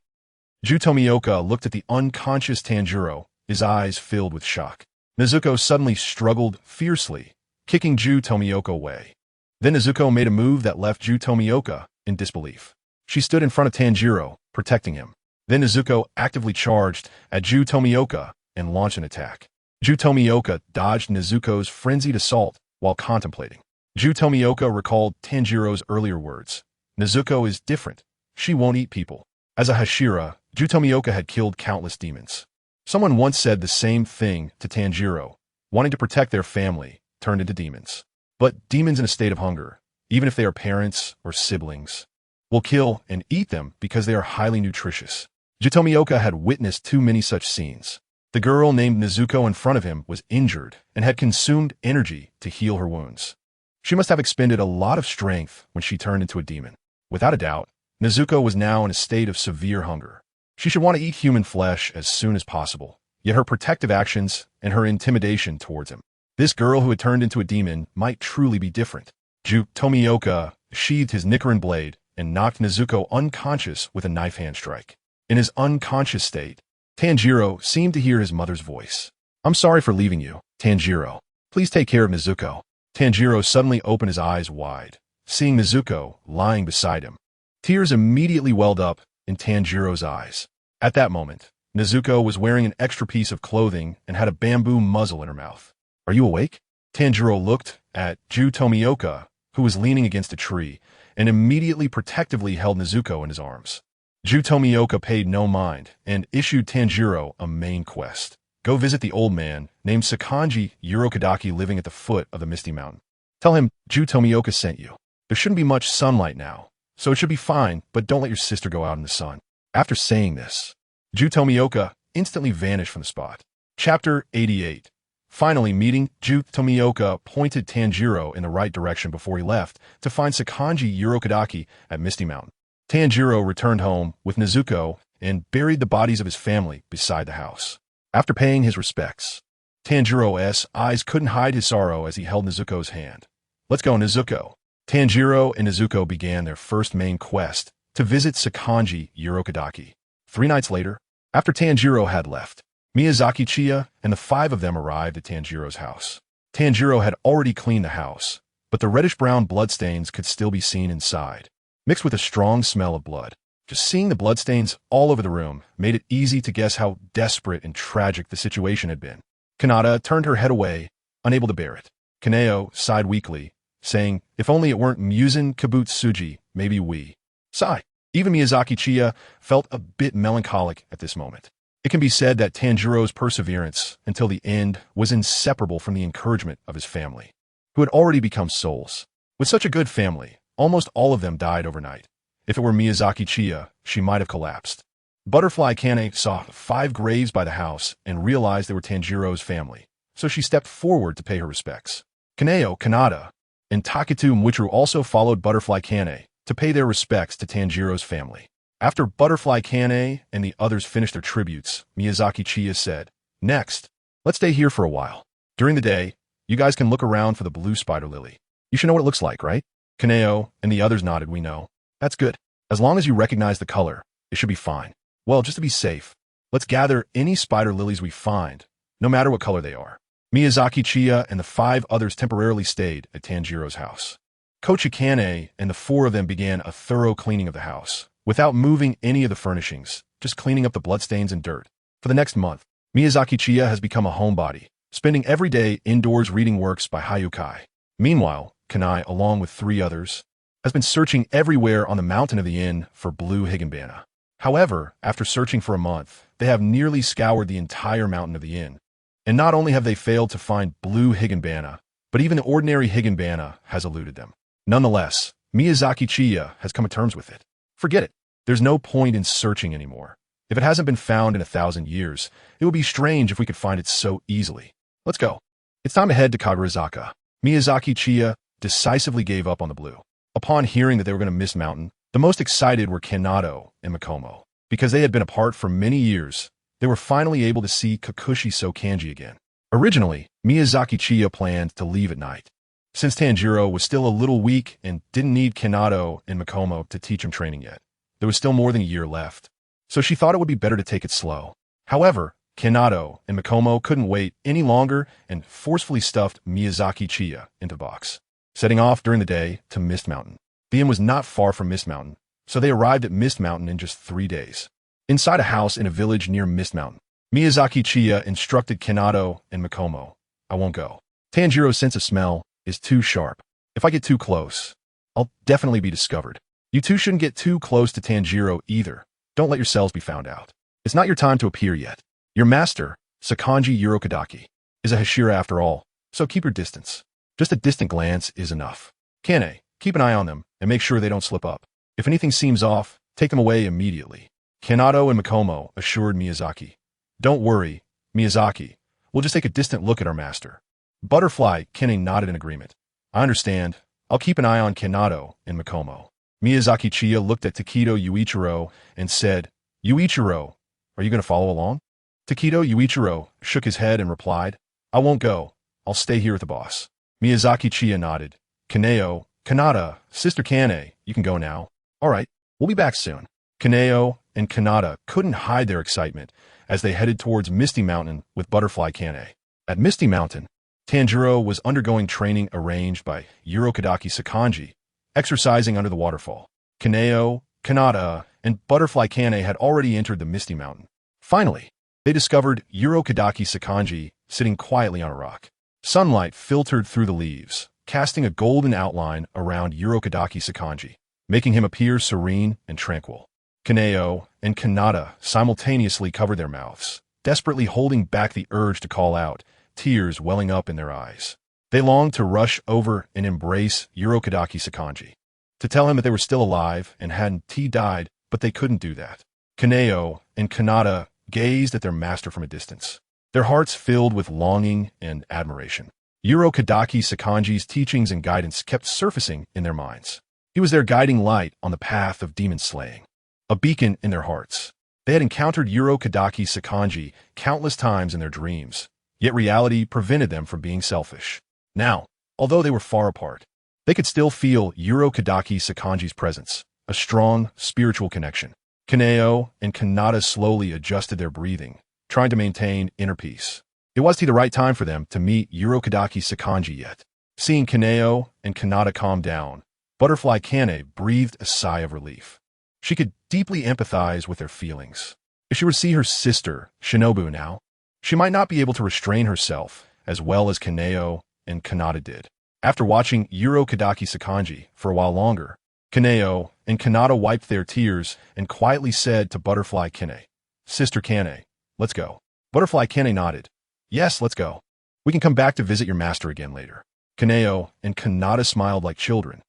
Ju Tomioka looked at the unconscious Tanjiro, his eyes filled with shock. Nezuko suddenly struggled fiercely, kicking Ju Tomioka away. Then Nezuko made a move that left Ju Tomioka in disbelief. She stood in front of Tanjiro, protecting him. Then Nezuko actively charged at Ju Tomioka and launched an attack. Ju Tomioka dodged Nezuko's frenzied assault while contemplating. Ju Tomioka recalled Tanjiro's earlier words. Nezuko is different. She won't eat people. As a Hashira, Ju Tomioka had killed countless demons. Someone once said the same thing to Tanjiro, wanting to protect their family, turned into demons. But demons in a state of hunger, even if they are parents or siblings, will kill and eat them because they are highly nutritious. Ju Tomioka had witnessed too many such scenes. The girl named Nezuko in front of him was injured and had consumed energy to heal her wounds. She must have expended a lot of strength when she turned into a demon. Without a doubt, Nezuko was now in a state of severe hunger. She should want to eat human flesh as soon as possible, yet her protective actions and her intimidation towards him. This girl who had turned into a demon might truly be different. Ju Tomioka sheathed his Nichiren blade and knocked Nezuko unconscious with a knife hand strike. In his unconscious state, Tanjiro seemed to hear his mother's voice. I'm sorry for leaving you, Tanjiro. Please take care of Nezuko. Tanjiro suddenly opened his eyes wide, seeing Nezuko lying beside him. Tears immediately welled up in Tanjiro's eyes. At that moment, Nezuko was wearing an extra piece of clothing and had a bamboo muzzle in her mouth. Are you awake? Tanjiro looked at Ju Tomioka, who was leaning against a tree, and immediately protectively held Nezuko in his arms. Ju Tomioka paid no mind and issued Tanjiro a main quest. Go visit the old man named Sakanji Urokadaki living at the foot of the Misty Mountain. Tell him Ju Tomioka sent you. There shouldn't be much sunlight now, so it should be fine, but don't let your sister go out in the sun. After saying this, Ju Tomioka instantly vanished from the spot. Chapter 88. Finally meeting, Ju Tomioka pointed Tanjiro in the right direction before he left to find Sakanji Urokadaki at Misty Mountain. Tanjiro returned home with Nezuko and buried the bodies of his family beside the house. After paying his respects, Tanjiro's eyes couldn't hide his sorrow as he held Nezuko's hand. Let's go, Nezuko. Tanjiro and Nezuko began their first main quest to visit Sakanji Urokadaki. 3 nights later, after Tanjiro had left, Miyazaki, Chiya, and the 5 of them arrived at Tanjiro's house. Tanjiro had already cleaned the house, but the reddish-brown bloodstains could still be seen inside, mixed with a strong smell of blood. Just seeing the bloodstains all over the room made it easy to guess how desperate and tragic the situation had been. Kanata turned her head away, unable to bear it. Kaneo sighed weakly, saying, if only it weren't Muzan Kibutsuji, maybe we. Sigh. Even Miyazaki Chiya felt a bit melancholic at this moment. It can be said that Tanjiro's perseverance until the end was inseparable from the encouragement of his family, who had already become souls. With such a good family, almost all of them died overnight. If it were Miyazaki Chiya, she might have collapsed. Butterfly Kane saw 5 graves by the house and realized they were Tanjiro's family, so she stepped forward to pay her respects. Kaneo, Kanata, and Taketu Mwichuru also followed Butterfly Kane to pay their respects to Tanjiro's family. After Butterfly Kane and the others finished their tributes, Miyazaki Chiya said, next, let's stay here for a while. During the day, you guys can look around for the blue spider lily. You should know what it looks like, right? Kaneo and the others nodded. We know. That's good. As long as you recognize the color, it should be fine. Well, just to be safe, let's gather any spider lilies we find, no matter what color they are. Miyazaki Chiya and the 5 others temporarily stayed at Tanjiro's house. Kochi Kane and the 4 of them began a thorough cleaning of the house, without moving any of the furnishings, just cleaning up the bloodstains and dirt. For the next month, Miyazaki Chiya has become a homebody, spending every day indoors reading works by Hayukai. Meanwhile, Kanai, along with 3 others, has been searching everywhere on the mountain of the inn for blue higanbana. However, after searching for a month, they have nearly scoured the entire mountain of the inn. And not only have they failed to find blue higanbana, but even the ordinary higanbana has eluded them. Nonetheless, Miyazaki Chiya has come to terms with it. Forget it. There's no point in searching anymore. If it hasn't been found in 1,000 years, it would be strange if we could find it so easily. Let's go. It's time to head to Kagurazaka. Miyazaki Chiya decisively gave up on the blue. Upon hearing that they were going to miss Mountain, the most excited were Kanato and Makomo. Because they had been apart for many years, they were finally able to see Kakushi so Kanji again. Originally, Miyazaki Chiya planned to leave at night. Since Tanjiro was still a little weak and didn't need Kanato and Makomo to teach him training yet, there was still more than a year left. So she thought it would be better to take it slow. However, Kanato and Makomo couldn't wait any longer and forcefully stuffed Miyazaki Chiya into the box, setting off during the day to Mist Mountain. The inn was not far from Mist Mountain, so they arrived at Mist Mountain in just 3 days. Inside a house in a village near Mist Mountain, Miyazaki Chiya instructed Kanato and Makomo, I won't go. Tanjiro's sense of smell is too sharp. If I get too close, I'll definitely be discovered. You two shouldn't get too close to Tanjiro either. Don't let yourselves be found out. It's not your time to appear yet. Your master, Sakanji Urokadaki, is a Hashira after all, so keep your distance. Just a distant glance is enough. Kane, keep an eye on them and make sure they don't slip up. If anything seems off, take them away immediately. Kanato and Makomo assured Miyazaki. Don't worry, Miyazaki. We'll just take a distant look at our master. Butterfly Kane nodded in agreement. I understand. I'll keep an eye on Kanato and Makomo. Miyazaki Chiya looked at Takedo Yuichiro and said, Yuichiro, are you going to follow along? Takedo Yuichiro shook his head and replied, I won't go. I'll stay here with the boss. Miyazaki Chiya nodded. Kaneo, Kanata, Sister Kane, you can go now. All right, we'll be back soon. Kaneo and Kanata couldn't hide their excitement as they headed towards Misty Mountain with Butterfly Kane. At Misty Mountain, Tanjiro was undergoing training arranged by Urokadaki Sakanji, exercising under the waterfall. Kaneo, Kanata, and Butterfly Kane had already entered the Misty Mountain. Finally, they discovered Urokadaki Sakanji sitting quietly on a rock. Sunlight filtered through the leaves, casting a golden outline around Urokadaki Sakanji, making him appear serene and tranquil. Kaneo and Kanata simultaneously covered their mouths, desperately holding back the urge to call out, tears welling up in their eyes. They longed to rush over and embrace Urokadaki Sakanji, to tell him that they were still alive and hadn't died, but they couldn't do that. Kaneo and Kanata gazed at their master from a distance, their hearts filled with longing and admiration. Urokadaki Sakanji's teachings and guidance kept surfacing in their minds. He was their guiding light on the path of demon slaying, a beacon in their hearts. They had encountered Urokadaki Sakanji countless times in their dreams, yet reality prevented them from being selfish. Now, although they were far apart, they could still feel Urokadaki Sakanji's presence, a strong spiritual connection. Kaneo and Kanata slowly adjusted their breathing, trying to maintain inner peace. It wasn't the right time for them to meet Urokadaki Sakanji yet. Seeing Kaneo and Kanata calm down, Butterfly Kane breathed a sigh of relief. She could deeply empathize with their feelings. If she were to see her sister, Shinobu, now, she might not be able to restrain herself as well as Kaneo and Kanata did. After watching Urokadaki Sakanji for a while longer, Kaneo and Kanata wiped their tears and quietly said to Butterfly Kane, "Sister Kane, let's go." Butterfly Kane nodded. "Yes, let's go. We can come back to visit your master again later." Kaneo and Kanata smiled like children.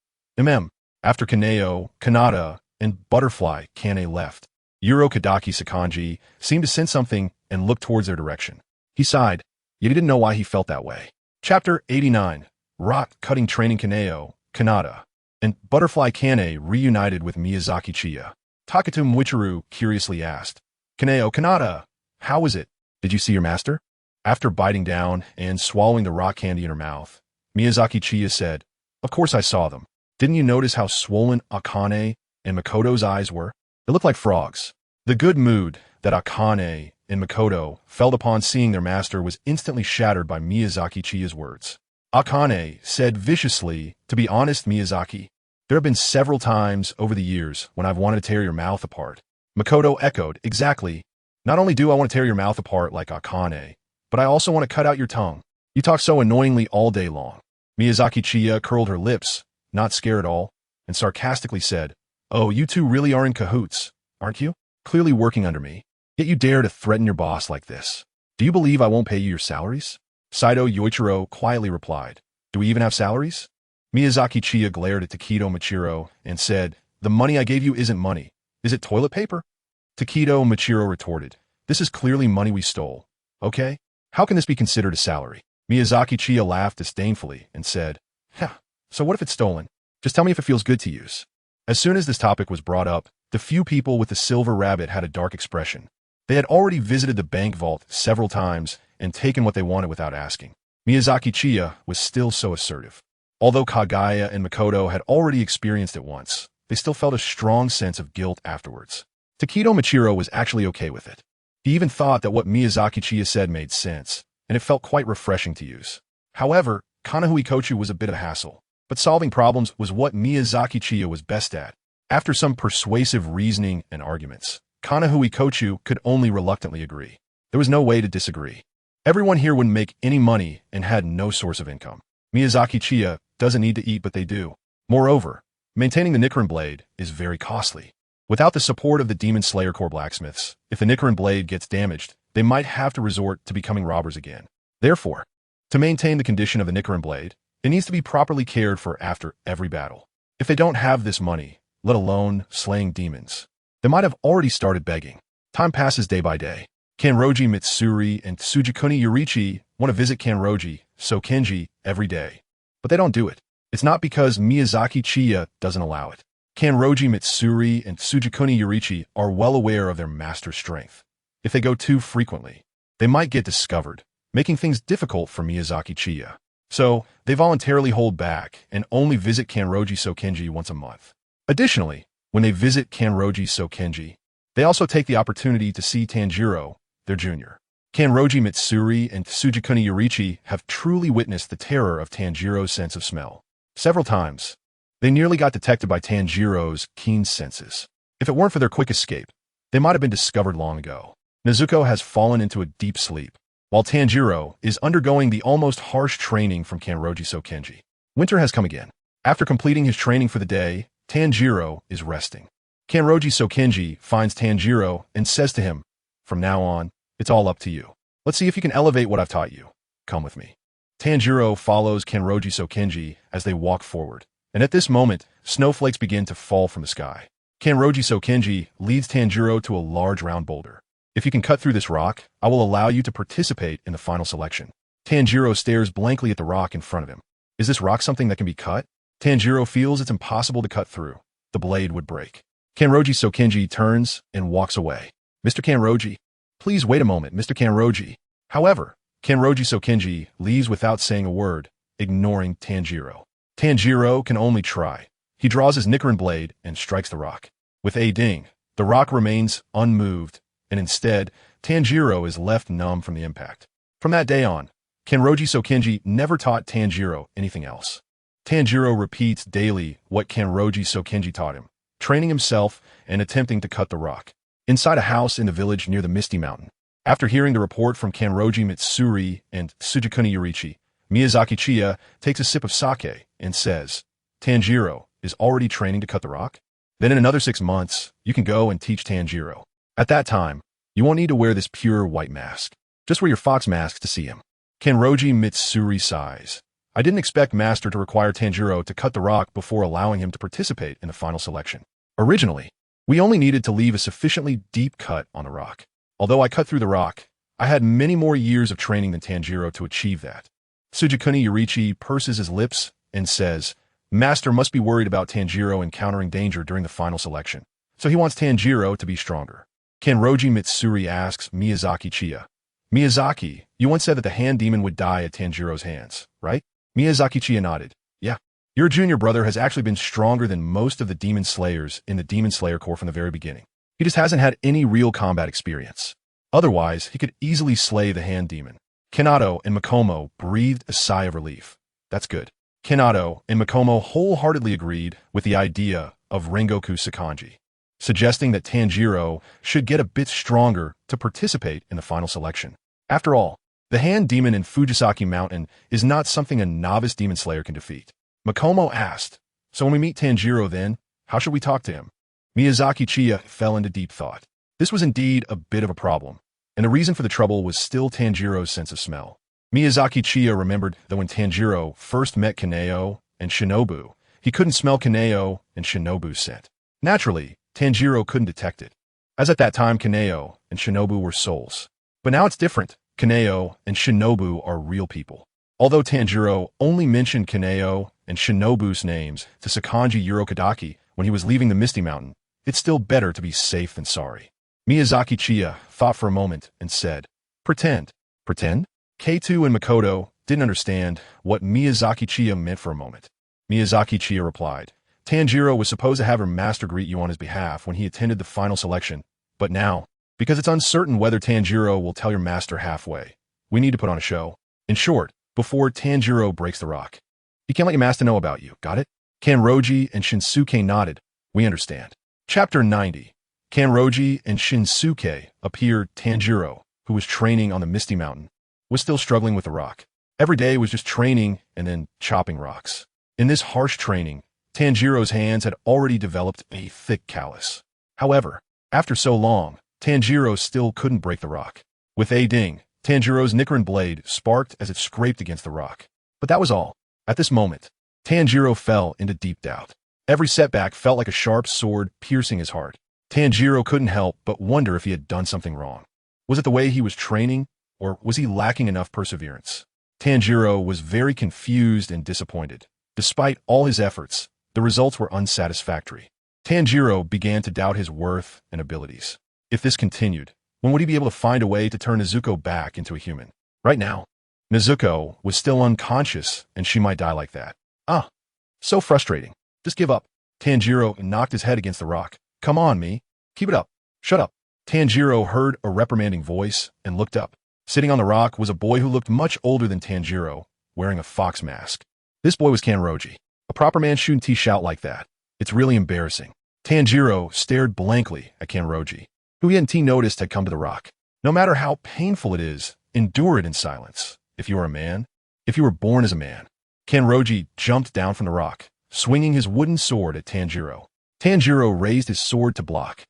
After Kaneo, Kanata, and Butterfly Kane left, Urokadaki Sakanji seemed to sense something and looked towards their direction. He sighed, yet he didn't know why he felt that way. Chapter 89. Rock Cutting Training. Kaneo, Kanata, and Butterfly Kane reunited with Miyazaki Chiya. Takatu Michiru curiously asked, "Kaneo, Kanata, how was it? Did you see your master?" After biting down and swallowing the rock candy in her mouth, Miyazaki Chiya said, "Of course I saw them. Didn't you notice how swollen Akane and Makoto's eyes were? They looked like frogs." The good mood that Akane and Makoto felt upon seeing their master was instantly shattered by Miyazaki Chiya's words. Akane said viciously, "To be honest, Miyazaki, there have been several times over the years when I've wanted to tear your mouth apart." Makoto echoed, "Exactly. Not only do I want to tear your mouth apart like Akane, but I also want to cut out your tongue. You talk so annoyingly all day long." Miyazaki Chiya curled her lips, not scared at all, and sarcastically said, "Oh, you two really are in cahoots, aren't you? Clearly working under me. Yet you dare to threaten your boss like this. Do you believe I won't pay you your salaries?" Saito Yoichiro quietly replied, "Do we even have salaries?" Miyazaki Chiya glared at Takedo Michiro and said, "The money I gave you isn't money. Is it toilet paper?" Takedo Michiro retorted, "This is clearly money we stole. Okay? How can this be considered a salary?" Miyazaki Chiya laughed disdainfully and said, "So what if it's stolen? Just tell me if it feels good to use." As soon as this topic was brought up, the few people with the silver rabbit had a dark expression. They had already visited the bank vault several times and taken what they wanted without asking. Miyazaki Chiya was still so assertive. Although Kagaya and Makoto had already experienced it once, they still felt a strong sense of guilt afterwards. Takedo Michiro was actually okay with it. He even thought that what Miyazaki Chiya said made sense, and it felt quite refreshing to use. However, Kanahui Kochu was a bit of a hassle, but solving problems was what Miyazaki Chiya was best at. After some persuasive reasoning and arguments, Kanahui Kochu could only reluctantly agree. There was no way to disagree. Everyone here wouldn't make any money and had no source of income. Miyazaki Chiya doesn't need to eat, but they do. Moreover, maintaining the Nichiren blade is very costly. Without the support of the Demon Slayer Corps blacksmiths, if the Nichiren blade gets damaged, they might have to resort to becoming robbers again. Therefore, to maintain the condition of the Nichiren blade, it needs to be properly cared for after every battle. If they don't have this money, let alone slaying demons, they might have already started begging. Time passes day by day. Kanroji Mitsuri and Tsugikuni Yurichi want to visit Kanroji Sokenji every day, but they don't do it. It's not because Miyazaki Chiya doesn't allow it. Kanroji Mitsuri and Tsugikuni Yurichi are well aware of their master's strength. If they go too frequently, they might get discovered, making things difficult for Miyazaki Chiya. So, they voluntarily hold back and only visit Kanroji Sokenji once a month. Additionally, when they visit Kanroji Sokenji, they also take the opportunity to see Tanjiro, their junior. Kanroji Mitsuri and Tsugikuni Yurichi have truly witnessed the terror of Tanjiro's sense of smell. Several times, they nearly got detected by Tanjiro's keen senses. If it weren't for their quick escape, they might have been discovered long ago. Nezuko has fallen into a deep sleep, while Tanjiro is undergoing the almost harsh training from Kanroji Sokenji. Winter has come again. After completing his training for the day, Tanjiro is resting. Kanroji Sokenji finds Tanjiro and says to him, "From now on, it's all up to you. Let's see if you can elevate what I've taught you. Come with me." Tanjiro follows Kanroji Sokenji as they walk forward, and at this moment, snowflakes begin to fall from the sky. Kanroji Sokenji leads Tanjiro to a large round boulder. "If you can cut through this rock, I will allow you to participate in the final selection." Tanjiro stares blankly at the rock in front of him. Is this rock something that can be cut? Tanjiro feels it's impossible to cut through. The blade would break. Kanroji Sokenji turns and walks away. "Mr. Kanroji, please wait a moment, Mr. Kanroji." However, Kanroji Sokenji leaves without saying a word, ignoring Tanjiro. Tanjiro can only try. He draws his Nichiren blade and strikes the rock. With a ding, the rock remains unmoved, and instead, Tanjiro is left numb from the impact. From that day on, Kanroji Sokenji never taught Tanjiro anything else. Tanjiro repeats daily what Kanroji Sokenji taught him, training himself and attempting to cut the rock. Inside a house in the village near the Misty Mountain, after hearing the report from Kanroji Mitsuri and Tsugikuni Yorichi, Miyazaki Chiya takes a sip of sake and says, "Tanjiro is already training to cut the rock? Then in another 6 months, you can go and teach Tanjiro. At that time, you won't need to wear this pure white mask. Just wear your fox mask to see him." Kanroji Mitsuri sighs. "I didn't expect Master to require Tanjiro to cut the rock before allowing him to participate in the final selection. Originally, we only needed to leave a sufficiently deep cut on the rock. Although I cut through the rock, I had many more years of training than Tanjiro to achieve that." Tsugikuni Yorichi purses his lips and says, "Master must be worried about Tanjiro encountering danger during the final selection, so he wants Tanjiro to be stronger." Kanroji Mitsuri asks Miyazaki Chiya, "Miyazaki, you once said that the hand demon would die at Tanjiro's hands, right?" Miyazaki Chiya nodded. "Yeah. Your junior brother has actually been stronger than most of the demon slayers in the Demon Slayer Corps from the very beginning. He just hasn't had any real combat experience. Otherwise, he could easily slay the hand demon." Kanato and Makomo breathed a sigh of relief. "That's good." Kanato and Makomo wholeheartedly agreed with the idea of Rengoku Sakanji, suggesting that Tanjiro should get a bit stronger to participate in the final selection. After all, the hand demon in Fujisaki Mountain is not something a novice demon slayer can defeat. Makomo asked, "So when we meet Tanjiro then, how should we talk to him?" Miyazaki Chiya fell into deep thought. This was indeed a bit of a problem, and the reason for the trouble was still Tanjiro's sense of smell. Miyazaki Chiya remembered that when Tanjiro first met Kaneo and Shinobu, he couldn't smell Kaneo and Shinobu's scent. Naturally, Tanjiro couldn't detect it, as at that time Kaneo and Shinobu were souls. But now it's different. Kaneo and Shinobu are real people. Although Tanjiro only mentioned Kaneo and Shinobu's names to Sakanji Urokadaki when he was leaving the Misty Mountain, it's still better to be safe than sorry. Miyazaki Chiya thought for a moment and said, "Pretend." "Pretend?" K2 and Makoto didn't understand what Miyazaki Chiya meant for a moment. Miyazaki Chiya replied, "Tanjiro was supposed to have her master greet you on his behalf when he attended the final selection, but now, because it's uncertain whether Tanjiro will tell your master halfway, we need to put on a show. In short, before Tanjiro breaks the rock. You can't let your master know about you, got it?" Kanroji and Shinsuke nodded. "We understand." Chapter 90. Kanroji and Shinsuke appeared. Tanjiro, who was training on the Misty Mountain, was still struggling with the rock. Every day was just training and then chopping rocks. In this harsh training, Tanjiro's hands had already developed a thick callus. However, after so long, Tanjiro still couldn't break the rock. With a ding, Tanjiro's Nichiren blade sparked as it scraped against the rock. But that was all. At this moment, Tanjiro fell into deep doubt. Every setback felt like a sharp sword piercing his heart. Tanjiro couldn't help but wonder if he had done something wrong. Was it the way he was training, or was he lacking enough perseverance? Tanjiro was very confused and disappointed. Despite all his efforts, the results were unsatisfactory. Tanjiro began to doubt his worth and abilities. If this continued, when would he be able to find a way to turn Nezuko back into a human? Right now, Nezuko was still unconscious, and she might die like that. So frustrating. Just give up. Tanjiro knocked his head against the rock. "Come on, me. Keep it up. Shut up." Tanjiro heard a reprimanding voice and looked up. Sitting on the rock was a boy who looked much older than Tanjiro, wearing a fox mask. This boy was Kanroji. A proper man shouldn't shout like that. It's really embarrassing. Tanjiro stared blankly at Kanroji, who he hadn't noticed had come to the rock. No matter how painful it is, endure it in silence. If you are a man, if you were born as a man. Kanroji jumped down from the rock, swinging his wooden sword at Tanjiro. Tanjiro raised his sword to block,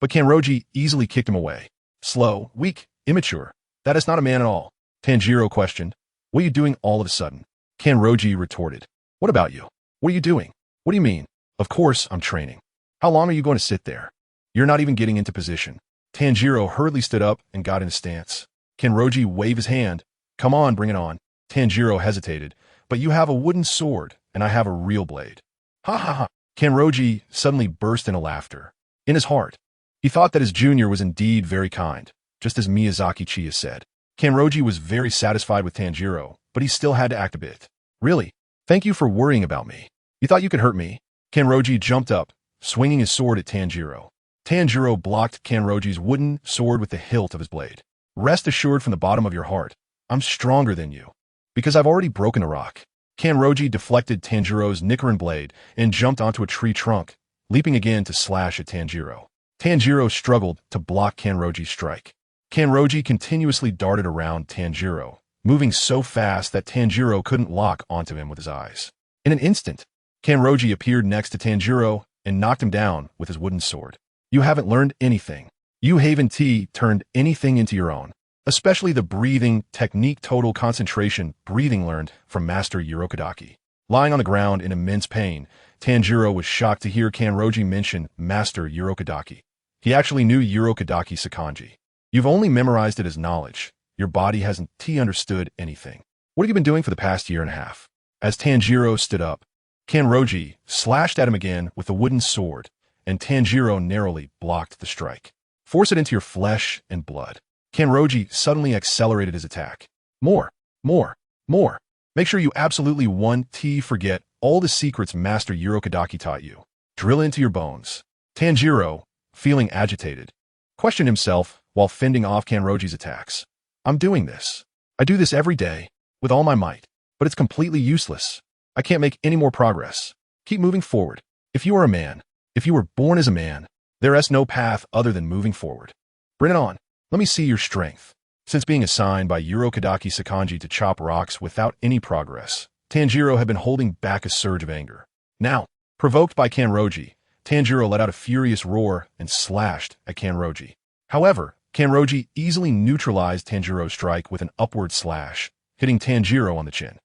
but Kanroji easily kicked him away. Slow, weak, immature. That is not a man at all. Tanjiro questioned. What are you doing all of a sudden? Kanroji retorted. What about you? What are you doing? What do you mean? Of course I'm training. How long are you going to sit there? You're not even getting into position. Tanjiro hurriedly stood up and got in a stance. Kanroji waved his hand. Come on, bring it on. Tanjiro hesitated. But you have a wooden sword, and I have a real blade. Ha ha ha. Kanroji suddenly burst into laughter. In his heart, he thought that his junior was indeed very kind, just as Miyazaki Chiya said. Kanroji was very satisfied with Tanjiro, but he still had to act a bit. Really? Thank you for worrying about me. You thought you could hurt me? Kanroji jumped up, swinging his sword at Tanjiro. Tanjiro blocked Kanroji's wooden sword with the hilt of his blade. Rest assured from the bottom of your heart, I'm stronger than you, because I've already broken a rock. Kanroji deflected Tanjiro's Nichiren blade and jumped onto a tree trunk, leaping again to slash at Tanjiro. Tanjiro struggled to block Kanroji's strike. Kanroji continuously darted around Tanjiro, moving so fast that Tanjiro couldn't lock onto him with his eyes. In an instant, Kanroji appeared next to Tanjiro and knocked him down with his wooden sword. You haven't learned anything. You haven't turned anything into your own, especially the breathing technique total concentration breathing learned from Master Urokodaki. Lying on the ground in immense pain, Tanjiro was shocked to hear Kanroji mention Master Urokodaki. He actually knew Urokodaki Sakanji. You've only memorized it as knowledge. Your body hasn't understood anything. What have you been doing for the past year and a half? As Tanjiro stood up, Kanroji slashed at him again with the wooden sword, and Tanjiro narrowly blocked the strike. Force it into your flesh and blood. Kanroji suddenly accelerated his attack. More, more, more. Make sure you absolutely forget all the secrets Master Urokodaki taught you. Drill into your bones. Tanjiro, feeling agitated, questioned himself while fending off Kanroji's attacks. I'm doing this. I do this every day, with all my might, but it's completely useless. I can't make any more progress. Keep moving forward. If you are a man, if you were born as a man, there is no path other than moving forward. Bring it on. Let me see your strength. Since being assigned by Urokodaki Sakanji to chop rocks without any progress, Tanjiro had been holding back a surge of anger. Now, provoked by Kanroji, Tanjiro let out a furious roar and slashed at Kanroji. However, Kanroji easily neutralized Tanjiro's strike with an upward slash, hitting Tanjiro on the chin.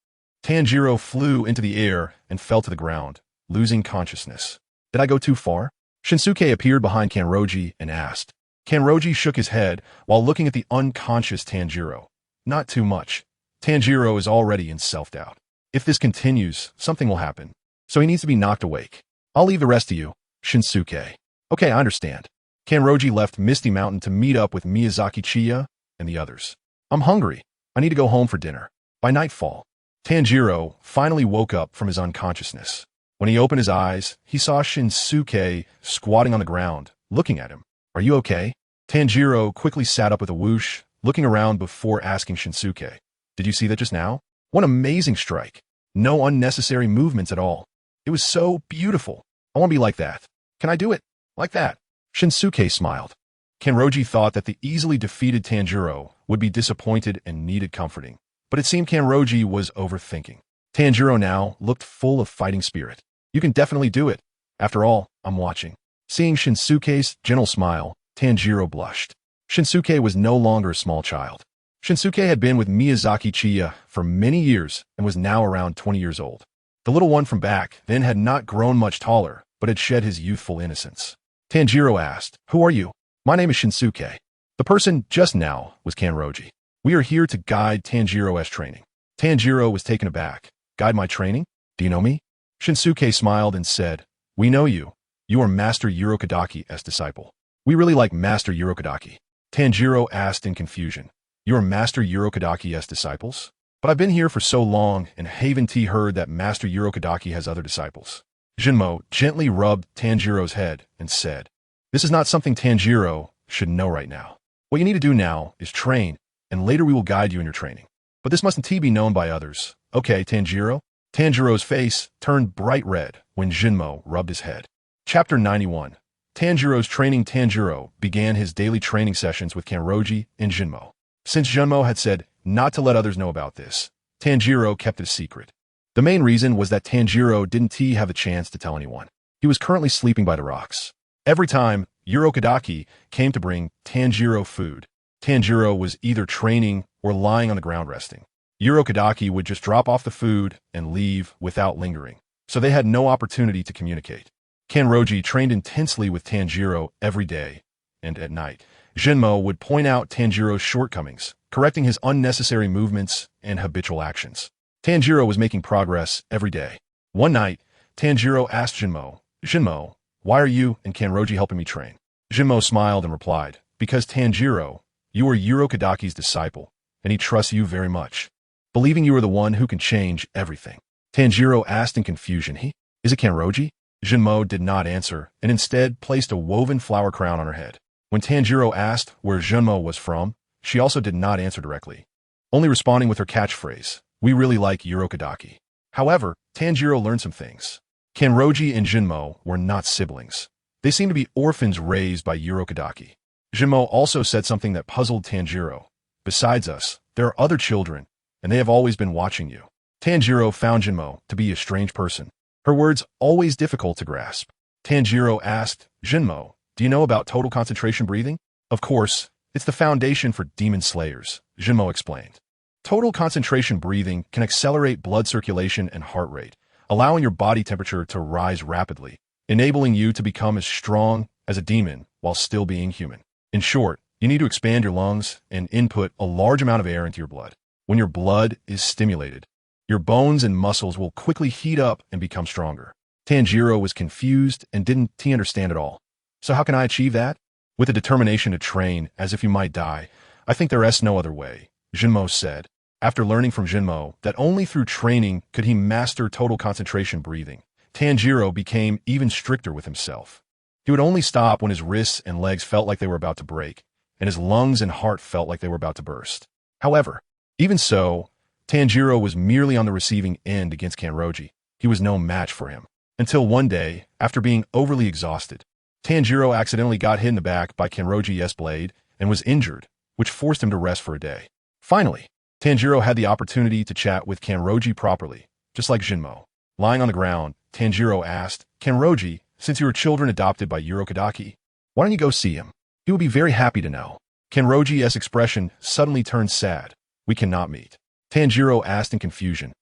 Tanjiro flew into the air and fell to the ground, losing consciousness. Did I go too far? Shinsuke appeared behind Kanroji and asked. Kanroji shook his head while looking at the unconscious Tanjiro. Not too much. Tanjiro is already in self-doubt. If this continues, something will happen. So he needs to be knocked awake. I'll leave the rest to you, Shinsuke. Okay, I understand. Kanroji left Misty Mountain to meet up with Miyazaki Chiya and the others. I'm hungry. I need to go home for dinner. By nightfall, Tanjiro finally woke up from his unconsciousness. When he opened his eyes, he saw Shinsuke squatting on the ground, looking at him. Are you okay? Tanjiro quickly sat up with a whoosh, looking around before asking Shinsuke. Did you see that just now? What an amazing strike. No unnecessary movements at all. It was so beautiful. I want to be like that. Can I do it? Like that? Shinsuke smiled. Kanroji thought that the easily defeated Tanjiro would be disappointed and needed comforting. But it seemed Kanroji was overthinking. Tanjiro now looked full of fighting spirit. You can definitely do it. After all, I'm watching. Seeing Shinsuke's gentle smile, Tanjiro blushed. Shinsuke was no longer a small child. Shinsuke had been with Miyazaki Chiya for many years and was now around 20 years old. The little one from back then had not grown much taller, but had shed his youthful innocence. Tanjiro asked, Who are you? My name is Shinsuke. The person just now was Kanroji. We are here to guide Tanjiro's training. Tanjiro was taken aback. Guide my training? Do you know me? Shinsuke smiled and said, We know you. You are Master Urokodaki's disciple. We really like Master Urokodaki. Tanjiro asked in confusion. You are Master Urokodaki's disciples? But I've been here for so long and haven't heard that Master Urokodaki has other disciples. Jinmo gently rubbed Tanjiro's head and said, This is not something Tanjiro should know right now. What you need to do now is train, and later we will guide you in your training. But this mustn't be known by others. Okay, Tanjiro? Tanjiro's face turned bright red when Jinmo rubbed his head. Chapter 91. Tanjiro's training. Tanjiro began his daily training sessions with Kanroji and Jinmo. Since Jinmo had said not to let others know about this, Tanjiro kept it a secret. The main reason was that Tanjiro didn't have the chance to tell anyone. He was currently sleeping by the rocks. Every time Urokadaki came to bring Tanjiro food, Tanjiro was either training or lying on the ground resting. Urokadaki would just drop off the food and leave without lingering, so they had no opportunity to communicate. Kanroji trained intensely with Tanjiro every day, and at night, Jinmo would point out Tanjiro's shortcomings, correcting his unnecessary movements and habitual actions. Tanjiro was making progress every day. One night, Tanjiro asked Jinmo, why are you and Kanroji helping me train? Jinmo smiled and replied, because Tanjiro, you are Urokadaki's disciple, and he trusts you very much, believing you are the one who can change everything. Tanjiro asked in confusion, is it Kanroji? Jinmo did not answer, and instead placed a woven flower crown on her head. When Tanjiro asked where Jinmo was from, she also did not answer directly, only responding with her catchphrase, we really like Urokadaki. However, Tanjiro learned some things. Kanroji and Jinmo were not siblings. They seemed to be orphans raised by Urokadaki. Jinmo also said something that puzzled Tanjiro. Besides us, there are other children, and they have always been watching you. Tanjiro found Jinmo to be a strange person. Her words always difficult to grasp. Tanjiro asked, Jinmo, do you know about total concentration breathing? Of course, it's the foundation for demon slayers, Jinmo explained. Total concentration breathing can accelerate blood circulation and heart rate, allowing your body temperature to rise rapidly, enabling you to become as strong as a demon while still being human. In short, you need to expand your lungs and input a large amount of air into your blood. When your blood is stimulated, your bones and muscles will quickly heat up and become stronger. Tanjiro was confused and didn't understand at all. So how can I achieve that? With a determination to train as if you might die, I think there is no other way, Jinmo said. After learning from Jinmo that only through training could he master total concentration breathing, Tanjiro became even stricter with himself. He would only stop when his wrists and legs felt like they were about to break, and his lungs and heart felt like they were about to burst. However, even so, Tanjiro was merely on the receiving end against Kanroji. He was no match for him. Until one day, after being overly exhausted, Tanjiro accidentally got hit in the back by Kanroji's blade and was injured, which forced him to rest for a day. Finally, Tanjiro had the opportunity to chat with Kanroji properly, just like Jinmo. Lying on the ground, Tanjiro asked, Kanroji, since you were children adopted by Urokadaki, why don't you go see him? He will be very happy to know. Kanroji's expression suddenly turned sad. We cannot meet. Tanjiro asked in confusion,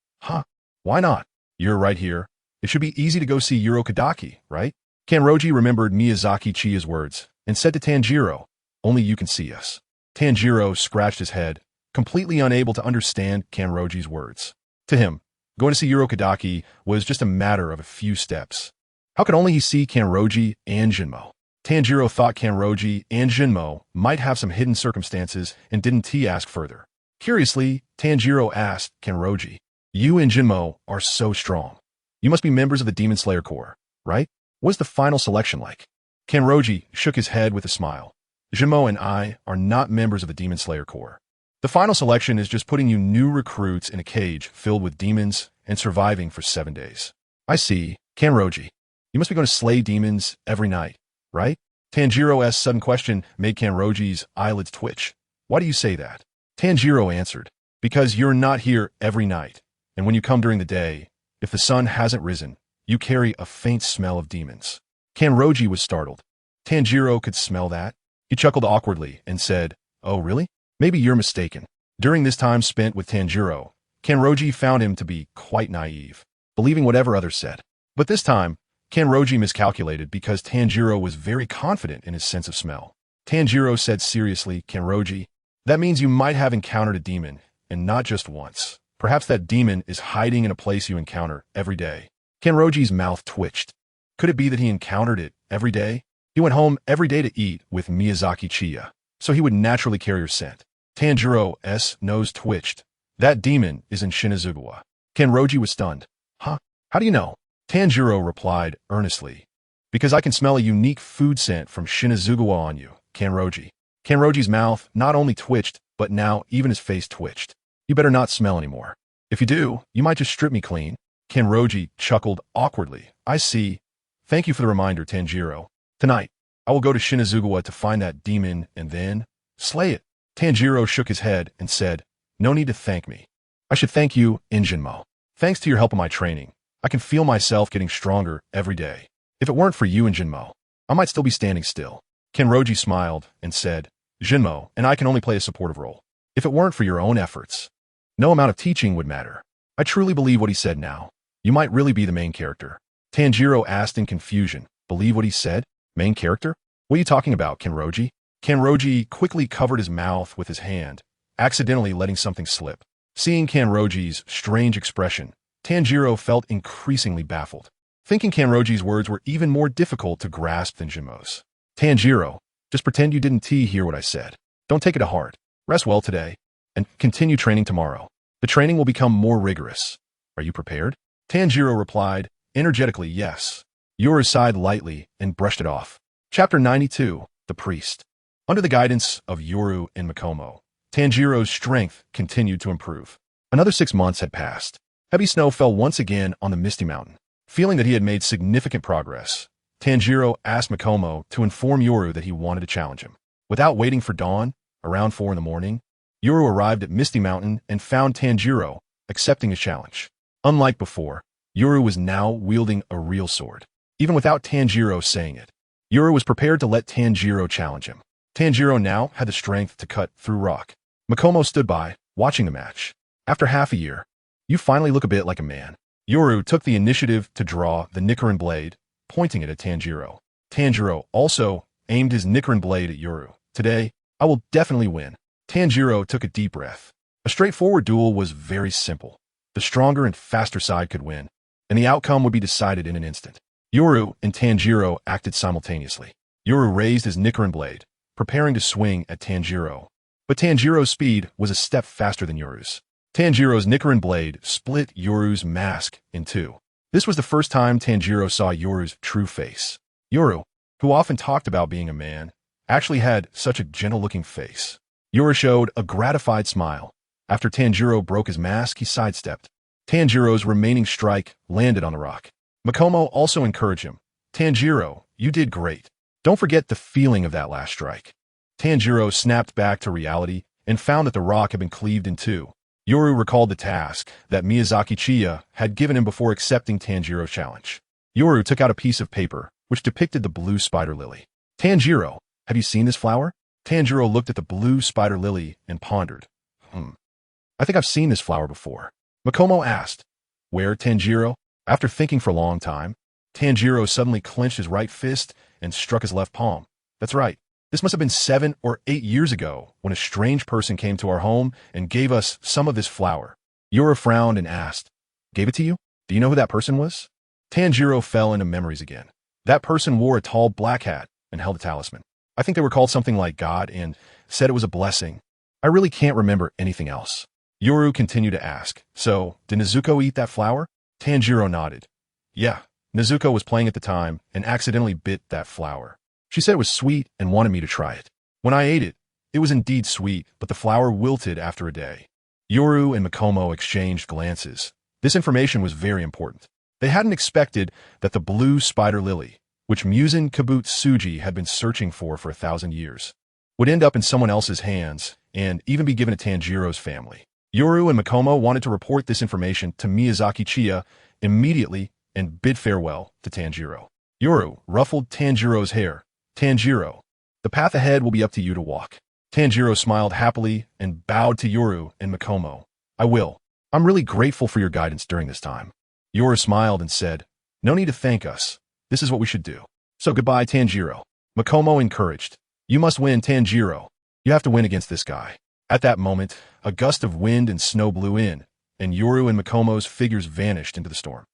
why not? You're right here. It should be easy to go see Urokadaki, right? Kanroji remembered Miyazaki Chiya's words and said to Tanjiro, only you can see us. Tanjiro scratched his head, completely unable to understand Kanroji's words. To him, going to see Urokadaki was just a matter of a few steps. How could only he see Kanroji and Jinmo? Tanjiro thought Kanroji and Jinmo might have some hidden circumstances and didn't ask further. Curiously, Tanjiro asked Kanroji, you and Jinmo are so strong. You must be members of the Demon Slayer Corps, right? What's the final selection like? Kanroji shook his head with a smile. Jinmo and I are not members of the Demon Slayer Corps. The final selection is just putting you new recruits in a cage filled with demons and surviving for 7 days. I see. Kanroji, you must be going to slay demons every night, right? Tanjiro's sudden question made Kanroji's eyelids twitch. Why do you say that? Tanjiro answered, because you're not here every night, and when you come during the day, if the sun hasn't risen, you carry a faint smell of demons. Kanroji was startled. Tanjiro could smell that. He chuckled awkwardly and said, oh really? Maybe you're mistaken. During this time spent with Tanjiro, Kanroji found him to be quite naive, believing whatever others said. But this time, Kanroji miscalculated because Tanjiro was very confident in his sense of smell. Tanjiro said seriously, Kanroji, that means you might have encountered a demon, and not just once. Perhaps that demon is hiding in a place you encounter every day. Kanroji's mouth twitched. Could it be that he encountered it every day? He went home every day to eat with Miyazaki Chiya, so he would naturally carry her scent. Tanjiro's nose twitched. That demon is in Shinazugawa. Kanroji was stunned. How do you know? Tanjiro replied earnestly. Because I can smell a unique food scent from Shinazugawa on you, Kanroji. Kanroji's mouth not only twitched, but now even his face twitched. You better not smell anymore. If you do, you might just strip me clean. Kanroji chuckled awkwardly. I see. Thank you for the reminder, Tanjiro. Tonight, I will go to Shinazugawa to find that demon and then slay it. Tanjiro shook his head and said, no need to thank me. I should thank you, Jinmo. Thanks to your help in my training, I can feel myself getting stronger every day. If it weren't for you and Jinmo, I might still be standing still. Kenroji smiled and said, Jinmo and I can only play a supportive role. If it weren't for your own efforts, no amount of teaching would matter. I truly believe what he said now. You might really be the main character. Tanjiro asked in confusion. Believe what he said? Main character? What are you talking about, Kenroji? Kenroji quickly covered his mouth with his hand, accidentally letting something slip. Seeing Kenroji's strange expression, Tanjiro felt increasingly baffled, thinking Kenroji's words were even more difficult to grasp than Jinmo's. Tanjiro, just pretend you didn't hear what I said. Don't take it to heart. Rest well today, and continue training tomorrow. The training will become more rigorous. Are you prepared? Tanjiro replied, energetically yes. Yoru sighed lightly and brushed it off. Chapter 92, The Priest. Under the guidance of Yoru and Makomo, Tanjiro's strength continued to improve. Another 6 months had passed. Heavy snow fell once again on the Misty Mountain. Feeling that he had made significant progress, Tanjiro asked Makomo to inform Yoru that he wanted to challenge him. Without waiting for dawn, around 4 in the morning, Yoru arrived at Misty Mountain and found Tanjiro accepting his challenge. Unlike before, Yoru was now wielding a real sword. Even without Tanjiro saying it, Yoru was prepared to let Tanjiro challenge him. Tanjiro now had the strength to cut through rock. Makomo stood by, watching the match. After half a year, you finally look a bit like a man. Yoru took the initiative to draw the Nichiren blade, pointing it at Tanjiro. Tanjiro also aimed his Nichiren blade at Yoru. Today, I will definitely win. Tanjiro took a deep breath. A straightforward duel was very simple. The stronger and faster side could win, and the outcome would be decided in an instant. Yoru and Tanjiro acted simultaneously. Yoru raised his Nichiren blade, preparing to swing at Tanjiro. But Tanjiro's speed was a step faster than Yoru's. Tanjiro's Nichiren blade split Yoru's mask in two. This was the first time Tanjiro saw Yoru's true face. Yoru, who often talked about being a man, actually had such a gentle-looking face. Yoru showed a gratified smile. After Tanjiro broke his mask, he sidestepped. Tanjiro's remaining strike landed on the rock. Makomo also encouraged him. Tanjiro, you did great. Don't forget the feeling of that last strike. Tanjiro snapped back to reality and found that the rock had been cleaved in two. Yoru recalled the task that Miyazaki Chiya had given him before accepting Tanjiro's challenge. Yoru took out a piece of paper, which depicted the blue spider lily. Tanjiro, have you seen this flower? Tanjiro looked at the blue spider lily and pondered. I think I've seen this flower before. Makomo asked. Where, Tanjiro? After thinking for a long time, Tanjiro suddenly clenched his right fist and struck his left palm. That's right. This must have been 7 or 8 years ago when a strange person came to our home and gave us some of this flower. Yoru frowned and asked, Gave it to you? Do you know who that person was? Tanjiro fell into memories again. That person wore a tall black hat and held a talisman. I think they were called something like God and said it was a blessing. I really can't remember anything else. Yoru continued to ask, So, did Nezuko eat that flower? Tanjiro nodded. Yeah, Nezuko was playing at the time and accidentally bit that flower. She said it was sweet and wanted me to try it. When I ate it, it was indeed sweet, but the flower wilted after a day. Yoru and Makomo exchanged glances. This information was very important. They hadn't expected that the blue spider lily, which Muzan Kibutsuji had been searching for 1,000 years, would end up in someone else's hands and even be given to Tanjiro's family. Yoru and Makomo wanted to report this information to Miyazaki Chiya immediately and bid farewell to Tanjiro. Yoru ruffled Tanjiro's hair. Tanjiro, the path ahead will be up to you to walk. Tanjiro smiled happily and bowed to Yoru and Makomo. I will. I'm really grateful for your guidance during this time. Yoru smiled and said, No need to thank us. This is what we should do. So goodbye, Tanjiro. Makomo encouraged. You must win, Tanjiro. You have to win against this guy. At that moment, a gust of wind and snow blew in, and Yoru and Makomo's figures vanished into the storm.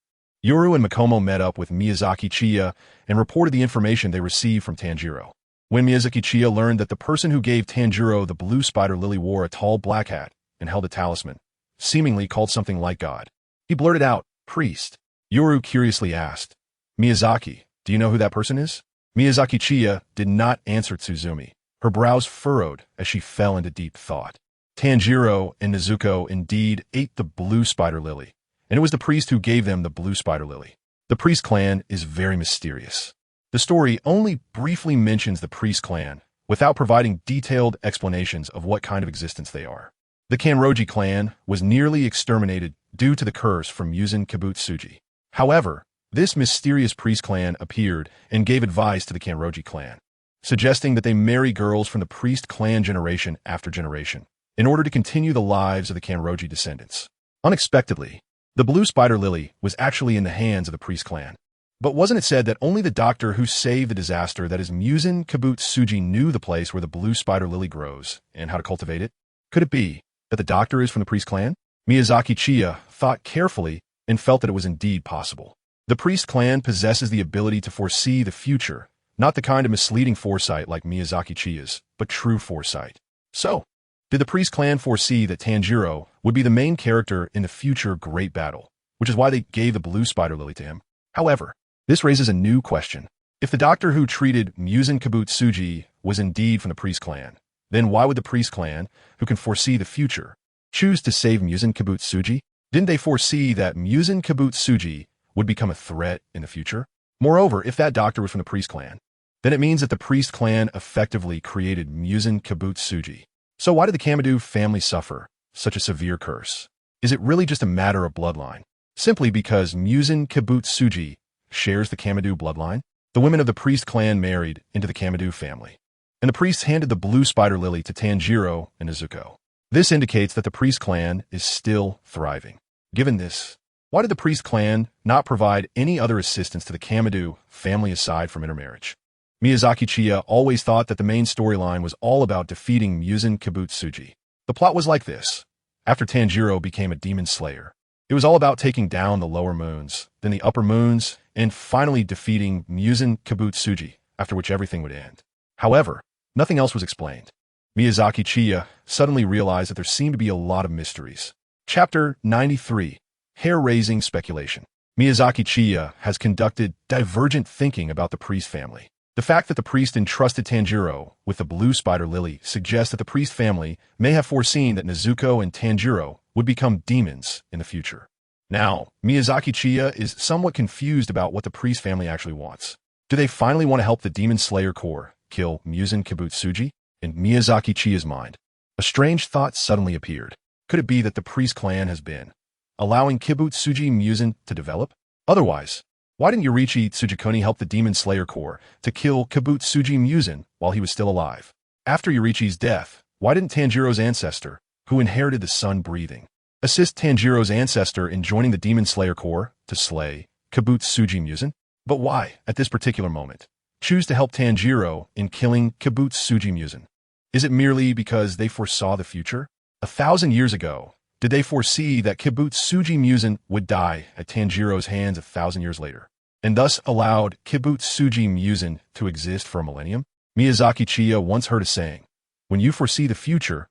Yoru and Makomo met up with Miyazaki Chiya and reported the information they received from Tanjiro. When Miyazaki Chiya learned that the person who gave Tanjiro the blue spider lily wore a tall black hat and held a talisman, seemingly called something like God, he blurted out, Priest. Yoru curiously asked, Miyazaki, do you know who that person is? Miyazaki Chiya did not answer Tsuzumi. Her brows furrowed as she fell into deep thought. Tanjiro and Nezuko indeed ate the blue spider lily, and it was the priest who gave them the blue spider lily. The priest clan is very mysterious. The story only briefly mentions the priest clan without providing detailed explanations of what kind of existence they are. The Kanroji clan was nearly exterminated due to the curse from Muzan Kibutsuji. However, This mysterious priest clan appeared and gave advice to the Kanroji clan, suggesting that they marry girls from the priest clan generation after generation, in order to continue the lives of the Kanroji descendants. Unexpectedly, the blue spider lily was actually in the hands of the priest clan. But wasn't it said that only the doctor who saved the disaster, that is Muzan Kibutsuji, knew the place where the blue spider lily grows and how to cultivate it? Could it be that the doctor is from the priest clan? Miyazaki Chiya thought carefully and felt that it was indeed possible. The priest clan possesses the ability to foresee the future, not the kind of misleading foresight like Miyazaki Chiya's, but true foresight. So, did the priest clan foresee that Tanjiro would be the main character in the future great battle, which is why they gave the blue spider lily to him? However, this raises a new question. If the doctor who treated Muzan Kibutsuji was indeed from the priest clan, then why would the priest clan, who can foresee the future, choose to save Muzan Kibutsuji? Didn't they foresee that Muzan Kibutsuji would become a threat in the future? Moreover, if that doctor was from the priest clan, then it means that the priest clan effectively created Muzan Kibutsuji. So why did the Kamadu family suffer such a severe curse? Is it really just a matter of bloodline? Simply because Muzan Kibutsuji shares the Kamadu bloodline? The women of the priest clan married into the Kamadu family, and the priests handed the blue spider lily to Tanjiro and Izuko. This indicates that the priest clan is still thriving. Given this, why did the priest clan not provide any other assistance to the Kamadu family aside from intermarriage? Miyazaki Chiya always thought that the main storyline was all about defeating Muzan Kibutsuji. The plot was like this. After Tanjiro became a demon slayer, it was all about taking down the lower moons, then the upper moons, and finally defeating Muzan Kibutsuji, after which everything would end. However, nothing else was explained. Miyazaki Chiya suddenly realized that there seemed to be a lot of mysteries. Chapter 93. Hair-raising speculation. Miyazaki Chiya has conducted divergent thinking about the priest family. The fact that the priest entrusted Tanjiro with the blue spider lily suggests that the priest family may have foreseen that Nezuko and Tanjiro would become demons in the future. Now, Miyazaki Chiya is somewhat confused about what the priest family actually wants. Do they finally want to help the Demon Slayer Corps kill Muzan Kibutsuji? In Miyazaki Chiya's mind, a strange thought suddenly appeared. Could it be that the priest clan has been allowing Kibutsuji Muzan to develop? Otherwise, why didn't Yorichi Tsugikuni help the Demon Slayer Corps to kill Kibutsuji Muzan while he was still alive? After Yorichi's death, why didn't Tanjiro's ancestor, who inherited the sun breathing, assist Tanjiro's ancestor in joining the Demon Slayer Corps to slay Kibutsuji Muzan? But why, at this particular moment, choose to help Tanjiro in killing Kibutsuji Muzan? Is it merely because they foresaw the future? 1,000 years ago, did they foresee that Kibutsuji Muzan would die at Tanjiro's hands 1,000 years later, and thus allowed Kibutsuji Muzan to exist for a millennium? Miyazaki Chiya once heard a saying, when you foresee the future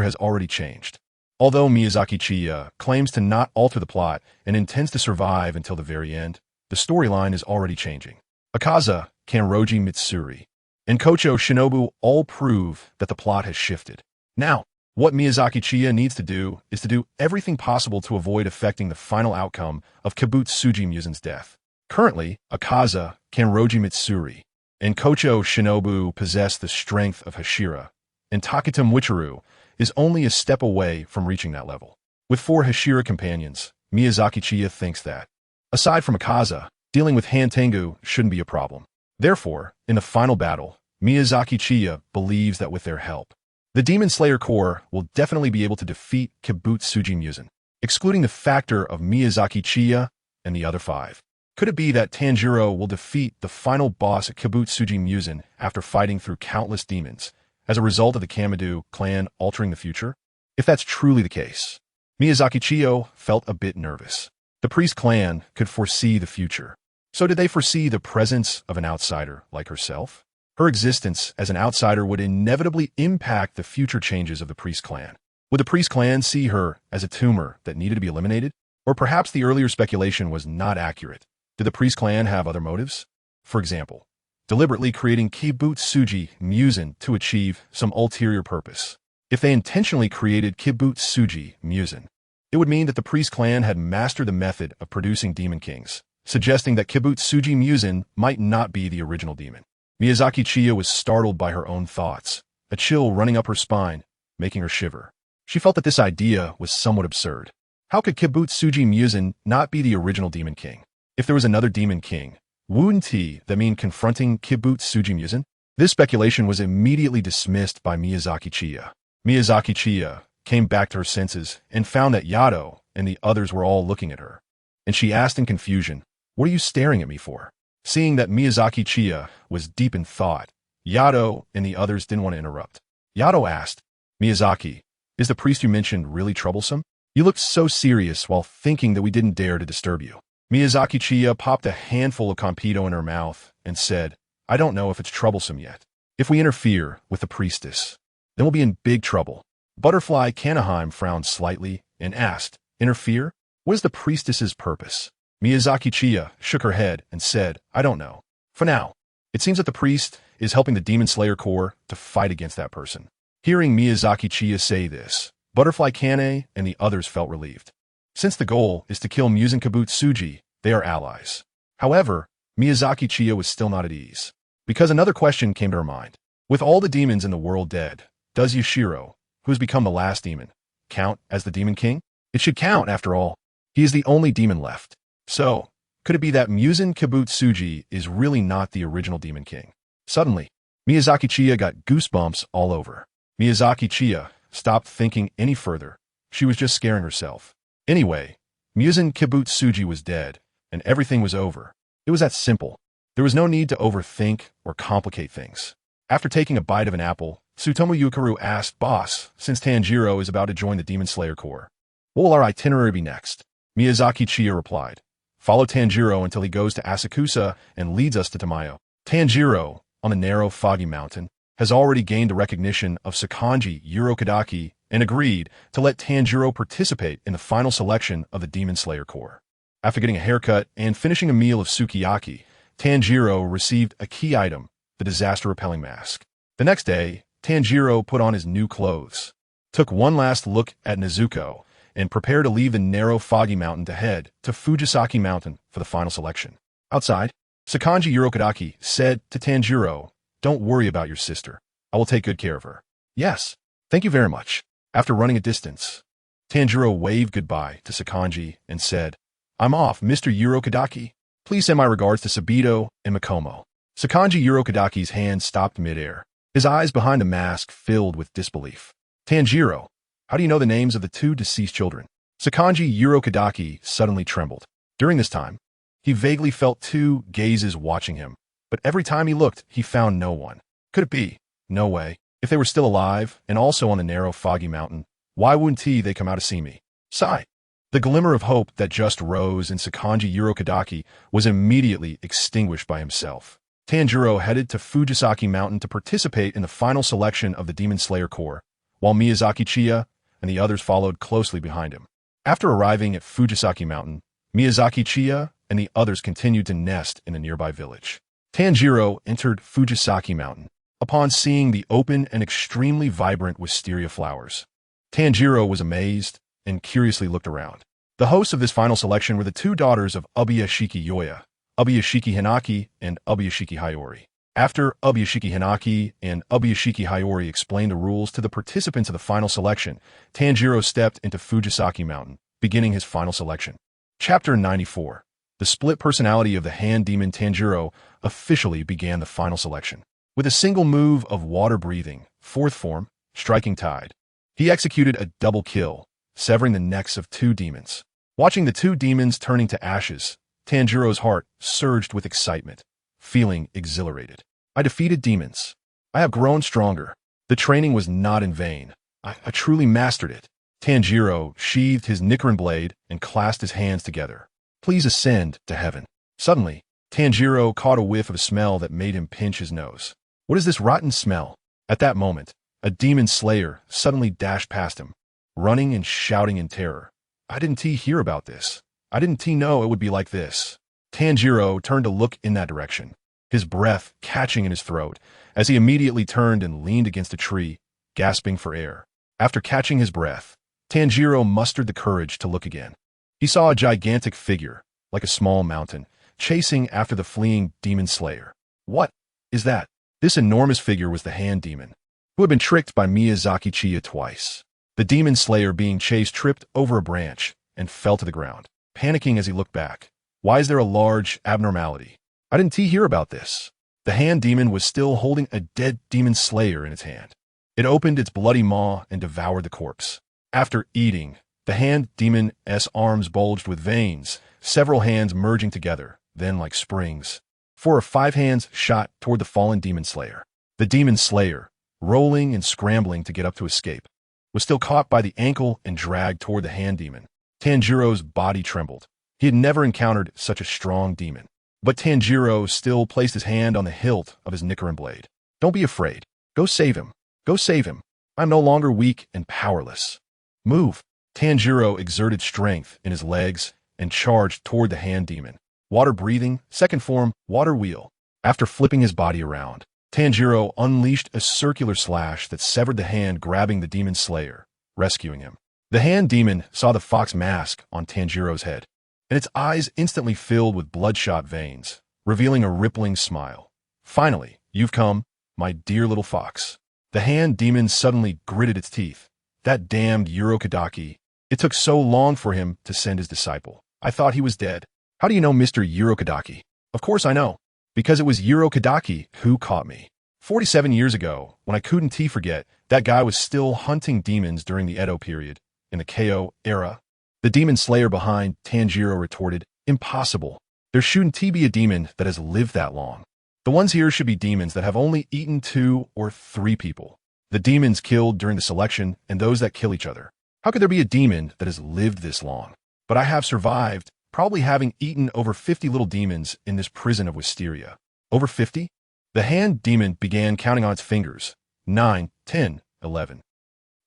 has already changed. Although Miyazaki Chiya claims to not alter the plot and intends to survive until the very end, the storyline is already changing. Akaza, Kanroji Mitsuri, and Kocho Shinobu all prove that the plot has shifted. Now, what Miyazaki Chiya needs to do is to do everything possible to avoid affecting the final outcome of Kibutsuji Muzan's death. Currently, Akaza, Kanroji Mitsuri, and Kocho Shinobu possess the strength of Hashira, and Takata Muichiro is only a step away from reaching that level. With 4 Hashira companions, Miyazaki Chiya thinks that, aside from Akaza, dealing with Hantengu shouldn't be a problem. Therefore, in the final battle, Miyazaki Chiya believes that with their help, the Demon Slayer Corps will definitely be able to defeat Kibutsuji Muzan, excluding the factor of Miyazaki Chiya and the other 5. Could it be that Tanjiro will defeat the final boss at Kibutsuji Muzan after fighting through countless demons, as a result of the Kamadu clan altering the future? If that's truly the case, Miyazaki Chiya felt a bit nervous. The priest clan could foresee the future. So did they foresee the presence of an outsider like herself? Her existence as an outsider would inevitably impact the future changes of the priest clan. Would the priest clan see her as a tumor that needed to be eliminated? Or perhaps the earlier speculation was not accurate. Did the priest clan have other motives? For example, deliberately creating Kibutsuji Muzan to achieve some ulterior purpose. If they intentionally created Kibutsuji Muzan, it would mean that the priest clan had mastered the method of producing demon kings, suggesting that Kibutsuji Muzan might not be the original demon. Miyazaki Chiya was startled by her own thoughts, a chill running up her spine, making her shiver. She felt that this idea was somewhat absurd. How could Kibutsuji Muzan not be the original demon king? If there was another demon king, wouldn't that mean confronting Kibutsuji Muzan? This speculation was immediately dismissed by Miyazaki Chiya. Miyazaki Chiya came back to her senses and found that Yato and the others were all looking at her. And she asked in confusion, "What are you staring at me for?" Seeing that Miyazaki Chiya was deep in thought, Yato and the others didn't want to interrupt. Yato asked, "Miyazaki, is the priest you mentioned really troublesome? You looked so serious while thinking that we didn't dare to disturb you." Miyazaki Chiya popped a handful of Compito in her mouth and said, "I don't know if it's troublesome yet. If we interfere with the priestess, then we'll be in big trouble." Butterfly Kanaheim frowned slightly and asked, "Interfere? What is the priestess's purpose?" Miyazaki Chiya shook her head and said, "I don't know. For now, it seems that the priest is helping the Demon Slayer Corps to fight against that person." Hearing Miyazaki Chiya say this, Butterfly Kane and the others felt relieved. Since the goal is to kill Muzan Kibutsuji, they are allies. However, Miyazaki Chiya was still not at ease, because another question came to her mind. With all the demons in the world dead, does Yashiro, who has become the last demon, count as the Demon King? It should count, after all. He is the only demon left. So, could it be that Muzan Kibutsuji is really not the original Demon King? Suddenly, Miyazaki Chiya got goosebumps all over. Miyazaki Chiya stopped thinking any further. She was just scaring herself. Anyway, Muzan Kibutsuji was dead, and everything was over. It was that simple. There was no need to overthink or complicate things. After taking a bite of an apple, Tsutomu Yukaru asked, "Boss, since Tanjiro is about to join the Demon Slayer Corps, what will our itinerary be next?" Miyazaki Chiya replied, "Follow Tanjiro until he goes to Asakusa and leads us to Tamayo." Tanjiro, on the narrow, foggy mountain, has already gained the recognition of Sakanji Urokadaki and agreed to let Tanjiro participate in the final selection of the Demon Slayer Corps. After getting a haircut and finishing a meal of sukiyaki, Tanjiro received a key item, the disaster-repelling mask. The next day, Tanjiro put on his new clothes, took one last look at Nezuko, and prepared to leave the narrow, foggy mountain to head to Fujisaki Mountain for the final selection. Outside, Sakanji Urokadaki said to Tanjiro, "Don't worry about your sister. I will take good care of her." "Yes, thank you very much." After running a distance, Tanjiro waved goodbye to Sakanji and said, "I'm off, Mr. Urokadaki. Please send my regards to Sabito and Makomo." Sakanji Urokadaki's hand stopped midair, his eyes behind the mask filled with disbelief. "Tanjiro, how do you know the names of the two deceased children?" Sakanji Urokadaki suddenly trembled. During this time, he vaguely felt two gazes watching him, but every time he looked, he found no one. Could it be? No way. If they were still alive, and also on the narrow, foggy mountain, why wouldn't they come out to see me? Sigh. The glimmer of hope that just rose in Sakanji Urokadaki was immediately extinguished by himself. Tanjiro headed to Fujisaki Mountain to participate in the final selection of the Demon Slayer Corps, while Miyazaki Chiya and the others followed closely behind him. After arriving at Fujisaki Mountain, Miyazaki Chiya and the others continued to nest in a nearby village. Tanjiro entered Fujisaki Mountain upon seeing the open and extremely vibrant wisteria flowers. Tanjiro was amazed and curiously looked around. The hosts of this final selection were the two daughters of Ubuyashiki Yoya, Ubuyashiki Hinaki and Ubuyashiki Hayori. After Ubuyashiki Hinaki and Ubuyashiki Hayori explained the rules to the participants of the final selection, Tanjiro stepped into Fujisaki Mountain, beginning his final selection. Chapter 94. The split personality of the hand demon Tanjiro officially began the final selection. With a single move of water breathing, fourth form, striking tide, he executed a double kill, severing the necks of two demons. Watching the two demons turning to ashes, Tanjiro's heart surged with excitement, feeling exhilarated. "I defeated demons. I have grown stronger. The training was not in vain. I truly mastered it." Tanjiro sheathed his Nichiren blade and clasped his hands together. "Please ascend to heaven." Suddenly, Tanjiro caught a whiff of a smell that made him pinch his nose. "What is this rotten smell?" At that moment, a demon slayer suddenly dashed past him, running and shouting in terror. "I didn't hear about this. I didn't know it would be like this." Tanjiro turned to look in that direction, his breath catching in his throat, as he immediately turned and leaned against a tree, gasping for air. After catching his breath, Tanjiro mustered the courage to look again. He saw a gigantic figure, like a small mountain, chasing after the fleeing demon slayer. What is that? This enormous figure was the hand demon, who had been tricked by Miyazaki Chiya twice. The demon slayer being chased tripped over a branch and fell to the ground. Panicking as he looked back, Why is there a large abnormality? I didn't hear about this. The hand demon was still holding a dead demon slayer in its hand. It opened its bloody maw and devoured the corpse. After eating, the hand demon's arms bulged with veins, several hands merging together, then like springs. 4 or 5 hands shot toward the fallen demon slayer. The demon slayer, rolling and scrambling to get up to escape, was still caught by the ankle and dragged toward the hand demon. Tanjiro's body trembled. He had never encountered such a strong demon. But Tanjiro still placed his hand on the hilt of his Nichiren blade. Don't be afraid. Go save him. Go save him. I'm no longer weak and powerless. Move. Tanjiro exerted strength in his legs and charged toward the hand demon. Water breathing, second form, water wheel. After flipping his body around, Tanjiro unleashed a circular slash that severed the hand grabbing the demon slayer, rescuing him. The hand demon saw the fox mask on Tanjiro's head, and its eyes instantly filled with bloodshot veins, revealing a rippling smile. Finally, you've come, my dear little fox. The hand demon suddenly gritted its teeth. That damned Urokadaki. It took so long for him to send his disciple. I thought he was dead. How do you know Mr. Urokadaki? Of course I know. Because it was Urokadaki who caught me. 47 years ago, when I couldn't forget, that guy was still hunting demons during the Edo period, in the KO era. The demon slayer behind Tanjiro retorted, impossible. There shouldn't be a demon that has lived that long. The ones here should be demons that have only eaten 2 or 3 people. The demons killed during the selection and those that kill each other. How could there be a demon that has lived this long? But I have survived, probably having eaten over 50 little demons in this prison of Wisteria. Over 50? The hand demon began counting on its fingers. 9, 10, 11.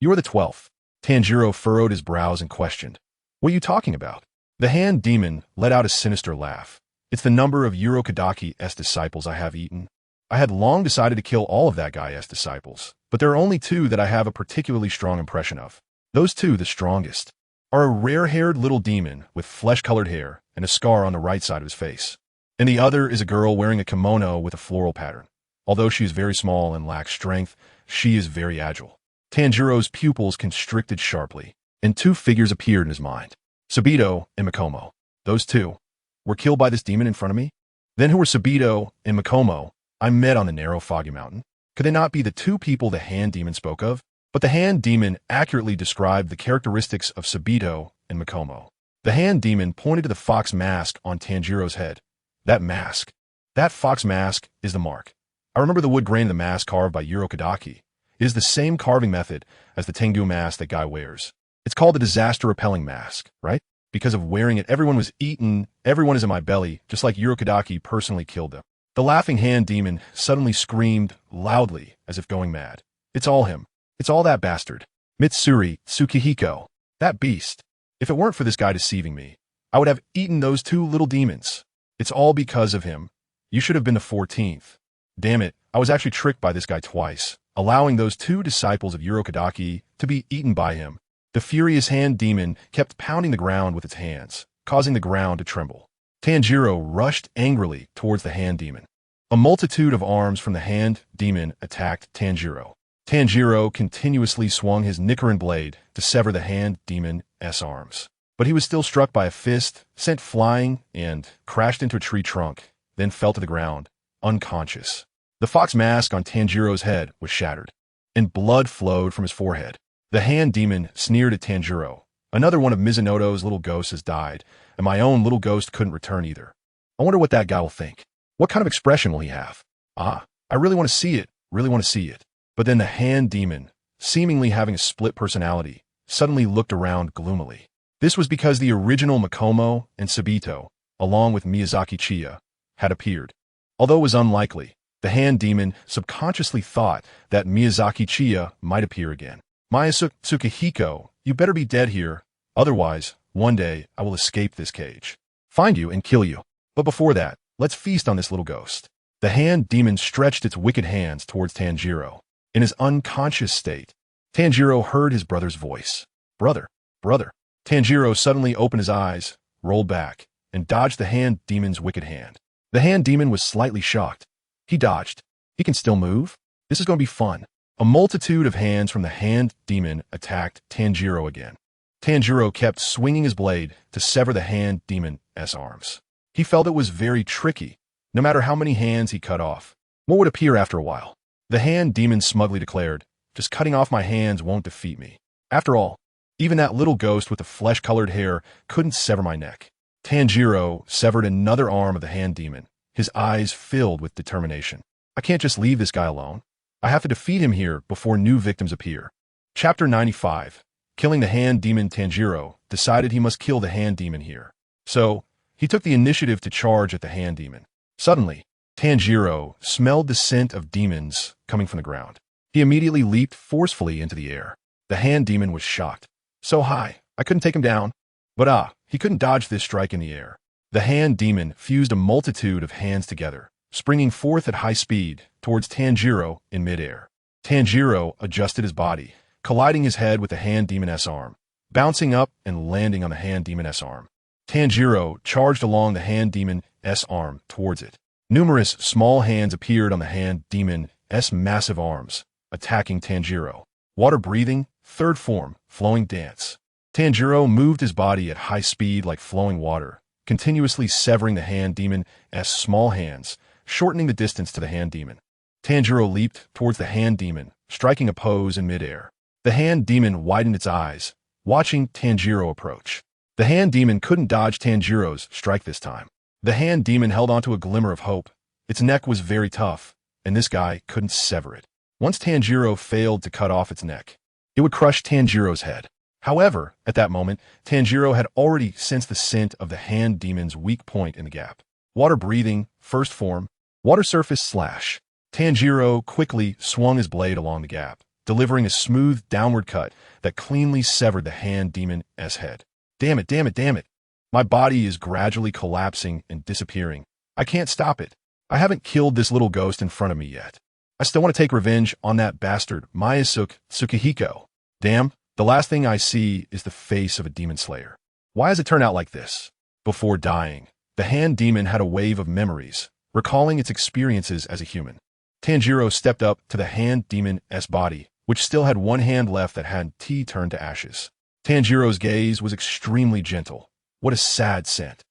You are the 12th. Tanjiro furrowed his brows and questioned. What are you talking about? The hand demon let out a sinister laugh. It's the number of Urokadaki's disciples I have eaten. I had long decided to kill all of that guy's disciples, but there are only 2 that I have a particularly strong impression of. Those 2, the strongest, are a rare-haired little demon with flesh-colored hair and a scar on the right side of his face. And the other is a girl wearing a kimono with a floral pattern. Although she is very small and lacks strength, she is very agile. Tanjiro's pupils constricted sharply, and 2 figures appeared in his mind. Sabito and Makomo. Those 2 were killed by this demon in front of me? Then who were Sabito and Makomo I met on the narrow foggy mountain? Could they not be the 2 people the hand demon spoke of? But the hand demon accurately described the characteristics of Sabito and Makomo. The hand demon pointed to the fox mask on Tanjiro's head. That mask. That fox mask is the mark. I remember the wood grain of the mask carved by Urokadaki. It is the same carving method as the Tengu mask that guy wears. It's called the disaster-repelling mask, right? Because of wearing it, everyone was eaten, everyone is in my belly, just like Urokadaki personally killed them. The laughing hand demon suddenly screamed loudly as if going mad. It's all him. It's all that bastard. Mitsuri Tsukihiko. That beast. If it weren't for this guy deceiving me, I would have eaten those 2 little demons. It's all because of him. You should have been the 14th. Damn it, I was actually tricked by this guy twice, allowing those 2 disciples of Urokadaki to be eaten by him. The furious hand demon kept pounding the ground with its hands, causing the ground to tremble. Tanjiro rushed angrily towards the hand demon. A multitude of arms from the hand demon attacked Tanjiro. Tanjiro continuously swung his Nichiren blade to sever the hand demon's arms. But he was still struck by a fist, sent flying, and crashed into a tree trunk, then fell to the ground, unconscious. The fox mask on Tanjiro's head was shattered, and blood flowed from his forehead. The hand demon sneered at Tanjiro. Another one of Mizunoto's little ghosts has died, and my own little ghost couldn't return either. I wonder what that guy will think. What kind of expression will he have? I really want to see it, really want to see it. But then the hand demon, seemingly having a split personality, suddenly looked around gloomily. This was because the original Makomo and Sabito, along with Miyazaki Chiya, had appeared. Although it was unlikely, the hand demon subconsciously thought that Miyazaki Chiya might appear again. Tsukihiko, you better be dead here, otherwise, one day I will escape this cage, find you and kill you. But before that, let's feast on this little ghost. The hand demon stretched its wicked hands towards Tanjiro. In his unconscious state, Tanjiro heard his brother's voice. Brother, brother. Tanjiro suddenly opened his eyes, rolled back, and dodged the hand demon's wicked hand. The hand demon was slightly shocked. He dodged. He can still move? This is going to be fun. A multitude of hands from the hand demon attacked Tanjiro again. Tanjiro kept swinging his blade to sever the hand demon's arms. He felt it was very tricky. No matter how many hands he cut off, more would appear after a while. The hand demon smugly declared, "Just cutting off my hands won't defeat me. After all, even that little ghost with the flesh-colored hair couldn't sever my neck." Tanjiro severed another arm of the hand demon, his eyes filled with determination. "I can't just leave this guy alone. I have to defeat him here before new victims appear." Chapter 95. Killing the hand demon. Tanjiro decided he must kill the hand demon here. So, he took the initiative to charge at the hand demon. Suddenly, Tanjiro smelled the scent of demons coming from the ground. He immediately leaped forcefully into the air. The hand demon was shocked. So high, I couldn't take him down. But he couldn't dodge this strike in the air. The hand demon fused a multitude of hands together, springing forth at high speed towards Tanjiro in midair. Tanjiro adjusted his body, colliding his head with the hand demon's arm, bouncing up and landing on the hand demon's arm. Tanjiro charged along the hand demon's arm towards it. Numerous small hands appeared on the hand demon's massive arms, attacking Tanjiro. Water breathing, third form, flowing dance. Tanjiro moved his body at high speed like flowing water, continuously severing the hand demon's small hands, shortening the distance to the hand demon. Tanjiro leaped towards the hand demon, striking a pose in midair. The hand demon widened its eyes, watching Tanjiro approach. The hand demon couldn't dodge Tanjiro's strike this time. The hand demon held onto a glimmer of hope. Its neck was very tough, and this guy couldn't sever it. Once Tanjiro failed to cut off its neck, it would crush Tanjiro's head. However, at that moment, Tanjiro had already sensed the scent of the hand demon's weak point in the gap. Water breathing, first form, water surface slash. Tanjiro quickly swung his blade along the gap, delivering a smooth downward cut that cleanly severed the hand demon's head. Damn it, damn it, damn it. My body is gradually collapsing and disappearing. I can't stop it. I haven't killed this little ghost in front of me yet. I still want to take revenge on that bastard, Tsukihiko. Damn, the last thing I see is the face of a demon slayer. Why has it turned out like this? Before dying, the hand demon had a wave of memories, recalling its experiences as a human. Tanjiro stepped up to the hand demon's body, which still had one hand left that hadn't turned to ashes. Tanjiro's gaze was extremely gentle. What a sad scent.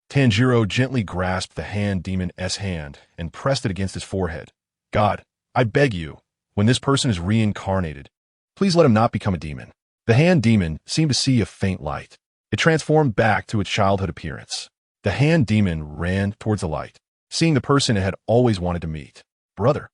Tanjiro gently grasped the hand demon's hand and pressed it against his forehead. God, I beg you, when this person is reincarnated, please let him not become a demon. The hand demon seemed to see a faint light. It transformed back to its childhood appearance. The hand demon ran towards the light, seeing the person it had always wanted to meet. Brother,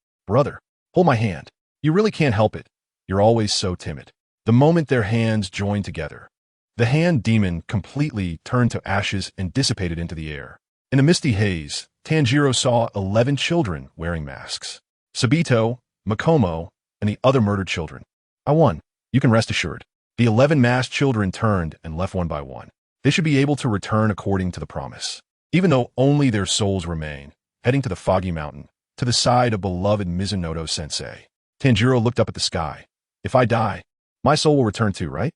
hold my hand. You really can't help it. You're always so timid. The moment their hands joined together, the hand demon completely turned to ashes and dissipated into the air. In the misty haze, Tanjiro saw 11 children wearing masks. Sabito, Makomo, and the other murdered children. I won. You can rest assured. The 11 masked children turned and left one by one. They should be able to return according to the promise. Even though only their souls remain, heading to the foggy mountain, to the side of beloved Mizunoto-sensei. Tanjiro looked up at the sky. If I die, my soul will return too, right?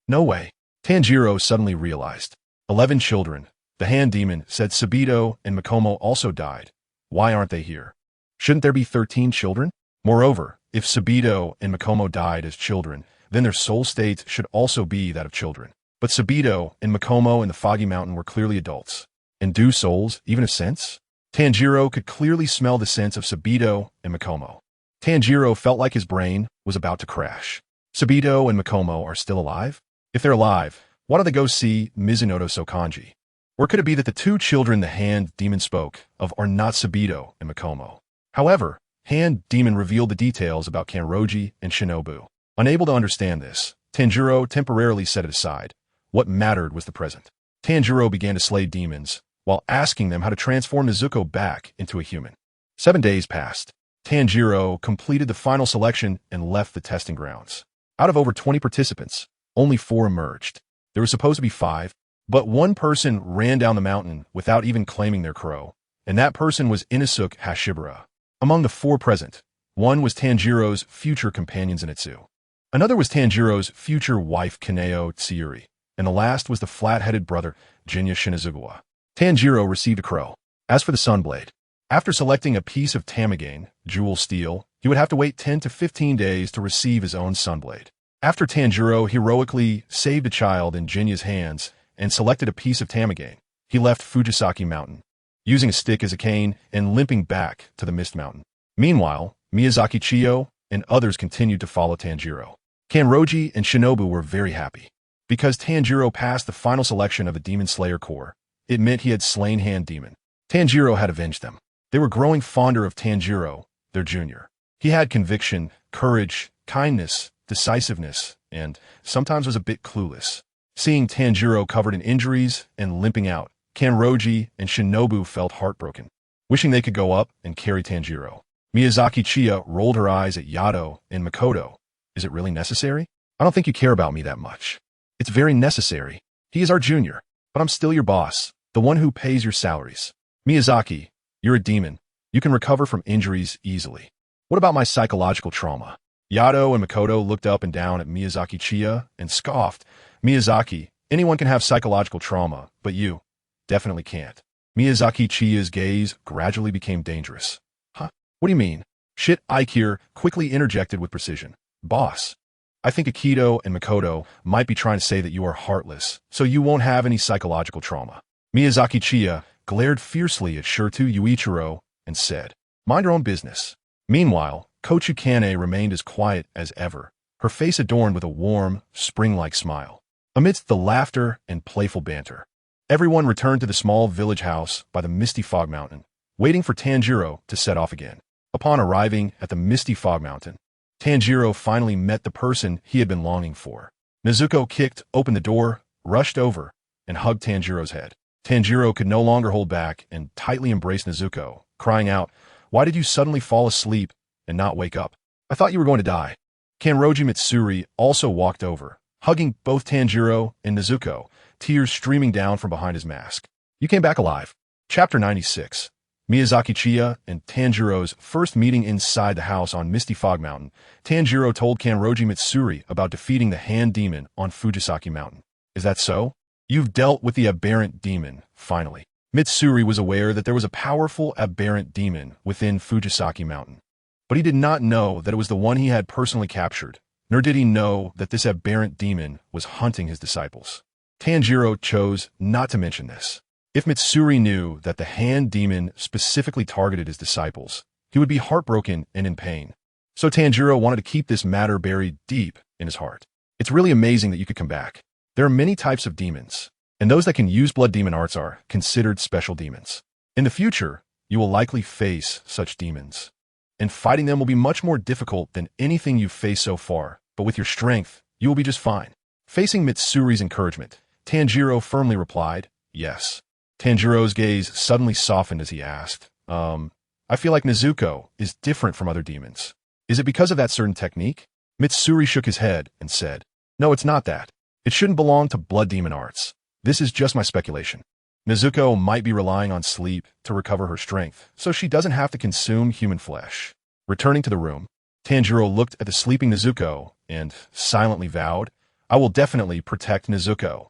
No way. Tanjiro suddenly realized. 11 children. The hand demon said Sabito and Makomo also died. Why aren't they here? Shouldn't there be 13 children? Moreover, if Sabito and Makomo died as children, then their soul states should also be that of children. But Sabito and Makomo in the foggy mountain were clearly adults. And do souls even have sense? Tanjiro could clearly smell the sense of Sabito and Makomo. Tanjiro felt like his brain was about to crash. Sabito and Makomo are still alive? If they're alive, why don't they go see Mizunoto Sokanji? Or could it be that the two children the hand demon spoke of are not Sabito and Makomo? However, hand demon revealed the details about Kanroji and Shinobu. Unable to understand this, Tanjiro temporarily set it aside. What mattered was the present. Tanjiro began to slay demons, while asking them how to transform Nezuko back into a human. 7 days passed. Tanjiro completed the final selection and left the testing grounds. Out of over 20 participants, only 4 emerged. There were supposed to be 5, but one person ran down the mountain without even claiming their crow, and that person was Inosuke Hashibara. Among the 4 present, one was Tanjiro's future companion Zenitsu. Another was Tanjiro's future wife Kaneo Tsuyuri, and the last was the flat-headed brother Jinya Shinazugawa. Tanjiro received a crow. As for the Sunblade, after selecting a piece of Tamagane, jewel steel, he would have to wait 10 to 15 days to receive his own Sunblade. After Tanjiro heroically saved a child in Jinya's hands and selected a piece of Tamagane, he left Fujisaki Mountain, using a stick as a cane and limping back to the Mist Mountain. Meanwhile, Miyazaki Chiyo and others continued to follow Tanjiro. Kanroji and Shinobu were very happy. Because Tanjiro passed the final selection of the Demon Slayer Corps, it meant he had slain Hand Demon. Tanjiro had avenged them. They were growing fonder of Tanjiro, their junior. He had conviction, courage, kindness, decisiveness, and sometimes was a bit clueless. Seeing Tanjiro covered in injuries and limping out, Kanroji and Shinobu felt heartbroken, wishing they could go up and carry Tanjiro. Miyazaki Chiya rolled her eyes at Yato and Makoto. Is it really necessary? I don't think you care about me that much. It's very necessary. He is our junior, but I'm still your boss, the one who pays your salaries. Miyazaki, you're a demon. You can recover from injuries easily. What about my psychological trauma? Yato and Makoto looked up and down at Miyazaki Chiya and scoffed. Miyazaki, anyone can have psychological trauma, but you definitely can't. Miyazaki Chiya's gaze gradually became dangerous. Huh? What do you mean? Shit, Aikir quickly interjected with precision. Boss, I think Akito and Makoto might be trying to say that you are heartless, so you won't have any psychological trauma. Miyazaki Chiya glared fiercely at Shirtu Yuichiro and said, mind your own business. Meanwhile, Kochukane remained as quiet as ever, her face adorned with a warm, spring-like smile. Amidst the laughter and playful banter, everyone returned to the small village house by the Misty Fog Mountain, waiting for Tanjiro to set off again. Upon arriving at the Misty Fog Mountain, Tanjiro finally met the person he had been longing for. Nezuko kicked open the door, rushed over, and hugged Tanjiro's head. Tanjiro could no longer hold back and tightly embraced Nezuko, crying out, "Why did you suddenly fall asleep and not wake up? I thought you were going to die." Kanroji Mitsuri also walked over, hugging both Tanjiro and Nezuko, tears streaming down from behind his mask. You came back alive. Chapter 96. Miyazaki Chiya and Tanjiro's first meeting inside the house on Misty Fog Mountain. Tanjiro told Kanroji Mitsuri about defeating the Hand Demon on Fujisaki Mountain. Is that so? You've dealt with the aberrant demon, finally. Mitsuri was aware that there was a powerful aberrant demon within Fujisaki Mountain, but he did not know that it was the one he had personally captured, nor did he know that this aberrant demon was hunting his disciples. Tanjiro chose not to mention this. If Mitsuri knew that the Hand Demon specifically targeted his disciples, he would be heartbroken and in pain. So Tanjiro wanted to keep this matter buried deep in his heart. It's really amazing that you could come back. There are many types of demons, and those that can use blood demon arts are considered special demons. In the future, you will likely face such demons, and fighting them will be much more difficult than anything you've faced so far, but with your strength, you will be just fine. Facing Mitsuri's encouragement, Tanjiro firmly replied, yes. Tanjiro's gaze suddenly softened as he asked, I feel like Nezuko is different from other demons. Is it because of that certain technique? Mitsuri shook his head and said, no, it's not that. It shouldn't belong to blood demon arts. This is just my speculation. Nezuko might be relying on sleep to recover her strength, so she doesn't have to consume human flesh. Returning to the room, Tanjiro looked at the sleeping Nezuko and silently vowed, I will definitely protect Nezuko.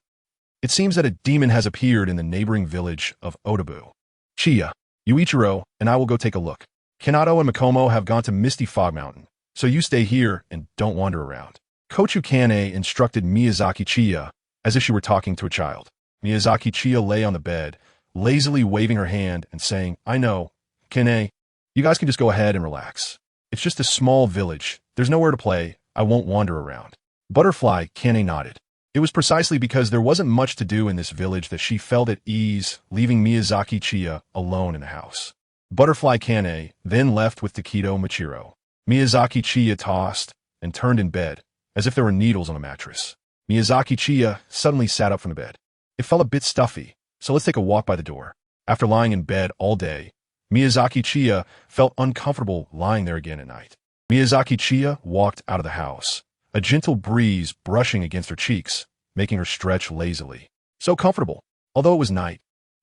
It seems that a demon has appeared in the neighboring village of Otabu. Chiya, Yuichiro, and I will go take a look. Kanato and Makomo have gone to Misty Fog Mountain, so you stay here and don't wander around. Kochukane instructed Miyazaki Chiya as if she were talking to a child. Miyazaki Chiya lay on the bed, lazily waving her hand and saying, I know, Kane, you guys can just go ahead and relax. It's just a small village. There's nowhere to play. I won't wander around. Butterfly Kane nodded. It was precisely because there wasn't much to do in this village that she felt at ease leaving Miyazaki Chiya alone in the house. Butterfly Kane then left with Takedo Machiro. Miyazaki Chiya tossed and turned in bed, as if there were needles on a mattress. Miyazaki Chiya suddenly sat up from the bed. It felt a bit stuffy, so let's take a walk by the door. After lying in bed all day, Miyazaki Chiya felt uncomfortable lying there again at night. Miyazaki Chiya walked out of the house, a gentle breeze brushing against her cheeks, making her stretch lazily. So comfortable, although it was night.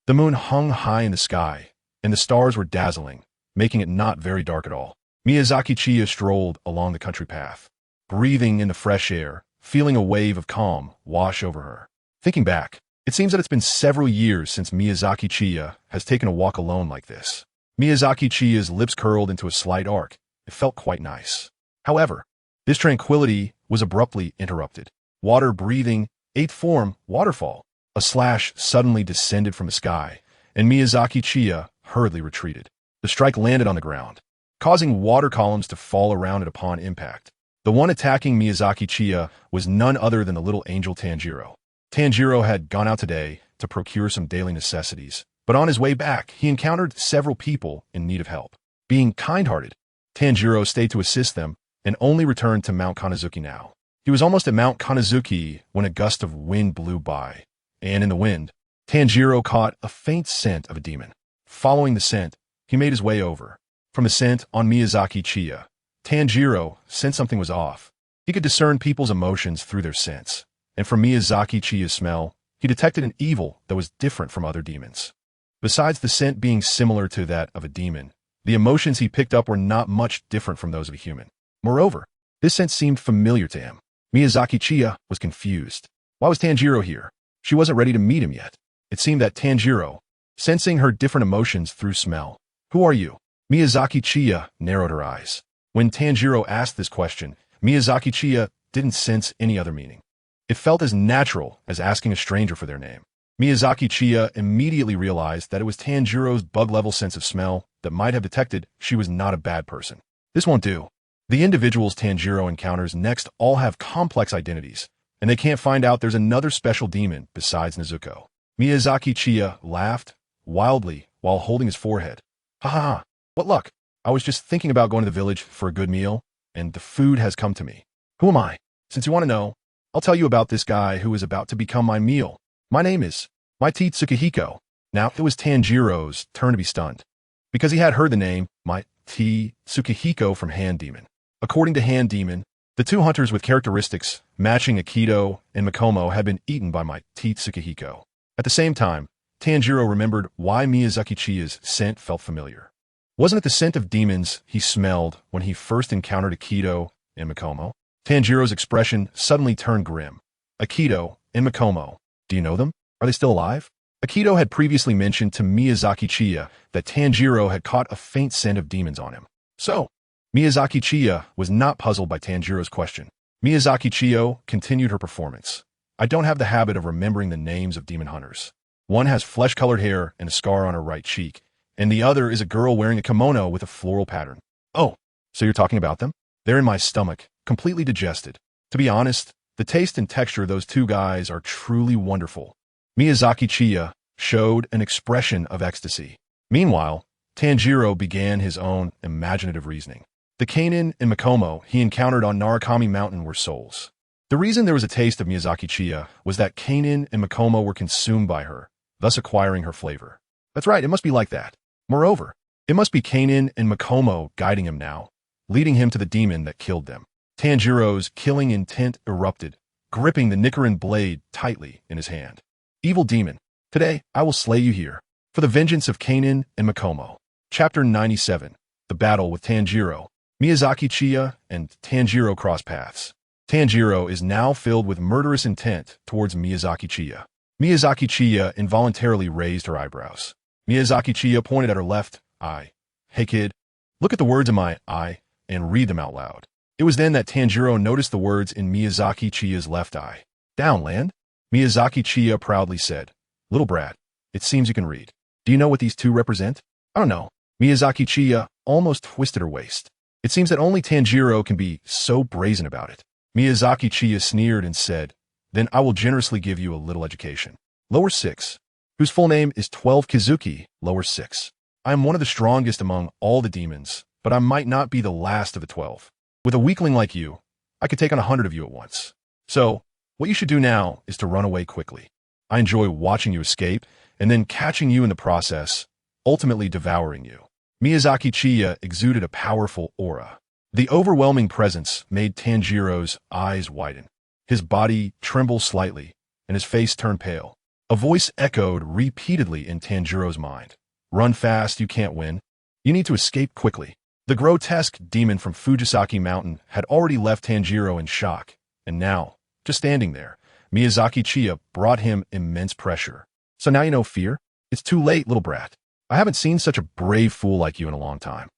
The moon hung high in the sky, and the stars were dazzling, making it not very dark at all. Miyazaki Chiya strolled along the country path, breathing in the fresh air, feeling a wave of calm wash over her. Thinking back, it seems that it's been several years since Miyazaki Chiya has taken a walk alone like this. Miyazaki Chiya's lips curled into a slight arc. It felt quite nice. However, this tranquility was abruptly interrupted. Water breathing, 8th form, waterfall. A slash suddenly descended from the sky, and Miyazaki Chiya hurriedly retreated. The strike landed on the ground, causing water columns to fall around it upon impact. The one attacking Miyazaki Chiya was none other than the little angel Tanjiro. Tanjiro had gone out today to procure some daily necessities, but on his way back, he encountered several people in need of help. Being kind-hearted, Tanjiro stayed to assist them and only returned to Mount Kanazuki now. He was almost at Mount Kanazuki when a gust of wind blew by, and in the wind, Tanjiro caught a faint scent of a demon. Following the scent, he made his way over. From the scent on Miyazaki Chiya, Tanjiro sensed something was off. He could discern people's emotions through their scents, and from Miyazaki Chiya's smell, he detected an evil that was different from other demons. Besides the scent being similar to that of a demon, the emotions he picked up were not much different from those of a human. Moreover, this scent seemed familiar to him. Miyazaki Chiya was confused. Why was Tanjiro here? She wasn't ready to meet him yet. It seemed that Tanjiro, sensing her different emotions through smell. Who are you? Miyazaki Chiya narrowed her eyes. When Tanjiro asked this question, Miyazaki Chiya didn't sense any other meaning. It felt as natural as asking a stranger for their name. Miyazaki Chiya immediately realized that it was Tanjiro's bug-level sense of smell that might have detected she was not a bad person. This won't do. The individuals Tanjiro encounters next all have complex identities, and they can't find out there's another special demon besides Nezuko. Miyazaki Chiya laughed wildly while holding his forehead. Ha ha ha, what luck. I was just thinking about going to the village for a good meal, and the food has come to me. Who am I? Since you want to know, I'll tell you about this guy who is about to become my meal. My name is Mighty Tsukihiko. Now, it was Tanjiro's turn to be stunned, because he had heard the name Mighty Tsukihiko from Hand Demon. According to Hand Demon, the two hunters with characteristics matching Akido and Makomo had been eaten by Mighty Tsukihiko. At the same time, Tanjiro remembered why Miyazaki Chiya's scent felt familiar. Wasn't it the scent of demons he smelled when he first encountered Akido and Makomo? Tanjiro's expression suddenly turned grim. Akido and Makomo. Do you know them? Are they still alive? Akido had previously mentioned to Miyazaki Chiya that Tanjiro had caught a faint scent of demons on him. So, Miyazaki Chiya was not puzzled by Tanjiro's question. Miyazaki Chiya continued her performance. I don't have the habit of remembering the names of demon hunters. One has flesh-colored hair and a scar on her right cheek, and the other is a girl wearing a kimono with a floral pattern. Oh, so you're talking about them? They're in my stomach, completely digested. To be honest, the taste and texture of those two guys are truly wonderful. Miyazaki Chiya showed an expression of ecstasy. Meanwhile, Tanjiro began his own imaginative reasoning. The Kanin and Makomo he encountered on Narukami Mountain were souls. The reason there was a taste of Miyazaki Chiya was that Kanin and Makomo were consumed by her, thus acquiring her flavor. That's right, it must be like that. Moreover, it must be Kanin and Makomo guiding him now, leading him to the demon that killed them. Tanjiro's killing intent erupted, gripping the Nichiren blade tightly in his hand. Evil demon, today I will slay you here, for the vengeance of Kanin and Makomo. Chapter 97, The Battle with Tanjiro. Miyazaki Chiya and Tanjiro cross paths. Tanjiro is now filled with murderous intent towards Miyazaki Chiya. Miyazaki Chiya involuntarily raised her eyebrows. Miyazaki Chiya pointed at her left eye. Hey kid, look at the words in my eye and read them out loud. It was then that Tanjiro noticed the words in Miyazaki Chiya's left eye. Downland? Miyazaki Chiya proudly said. Little brat, it seems you can read. Do you know what these two represent? I don't know. Miyazaki Chiya almost twisted her waist. It seems that only Tanjiro can be so brazen about it. Miyazaki Chiya sneered and said, Then I will generously give you a little education. Lower 6, whose full name is 12 Kizuki, lower 6. I am one of the strongest among all the demons, but I might not be the last of the 12. With a weakling like you, I could take on 100 of you at once. So, what you should do now is to run away quickly. I enjoy watching you escape, and then catching you in the process, ultimately devouring you. Miyazaki Chiya exuded a powerful aura. The overwhelming presence made Tanjiro's eyes widen. His body trembled slightly, and his face turned pale. A voice echoed repeatedly in Tanjiro's mind. Run fast, you can't win. You need to escape quickly. The grotesque demon from Fujisaki Mountain had already left Tanjiro in shock, and now, just standing there, Miyazaki Chiya brought him immense pressure. So now you know fear? It's too late, little brat. I haven't seen such a brave fool like you in a long time.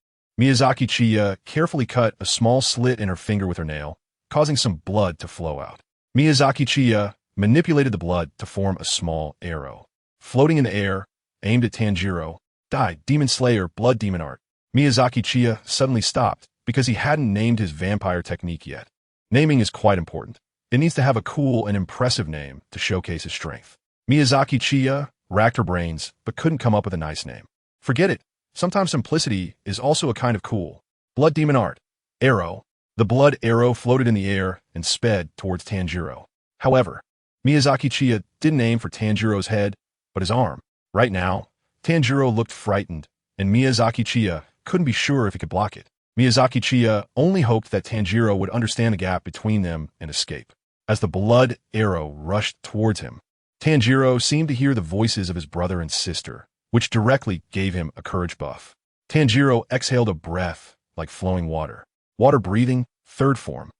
Miyazaki Chiya carefully cut a small slit in her finger with her nail, causing some blood to flow out. Miyazaki Chiya manipulated the blood to form a small arrow. Floating in the air, aimed at Tanjiro, died Demon Slayer Blood Demon Art. Miyazaki Chiya suddenly stopped because he hadn't named his vampire technique yet. Naming is quite important. It needs to have a cool and impressive name to showcase his strength. Miyazaki Chiya racked her brains but couldn't come up with a nice name. Forget it. Sometimes simplicity is also a kind of cool. Blood Demon Art. Arrow. The blood arrow floated in the air and sped towards Tanjiro. However, Miyazaki Chiya didn't aim for Tanjiro's head, but his arm. Right now, Tanjiro looked frightened, and Miyazaki Chiya couldn't be sure if he could block it. Miyazaki Chiya only hoped that Tanjiro would understand the gap between them and escape. As the blood arrow rushed towards him, Tanjiro seemed to hear the voices of his brother and sister, which directly gave him a courage buff. Tanjiro exhaled a breath like flowing water. Water breathing, third form.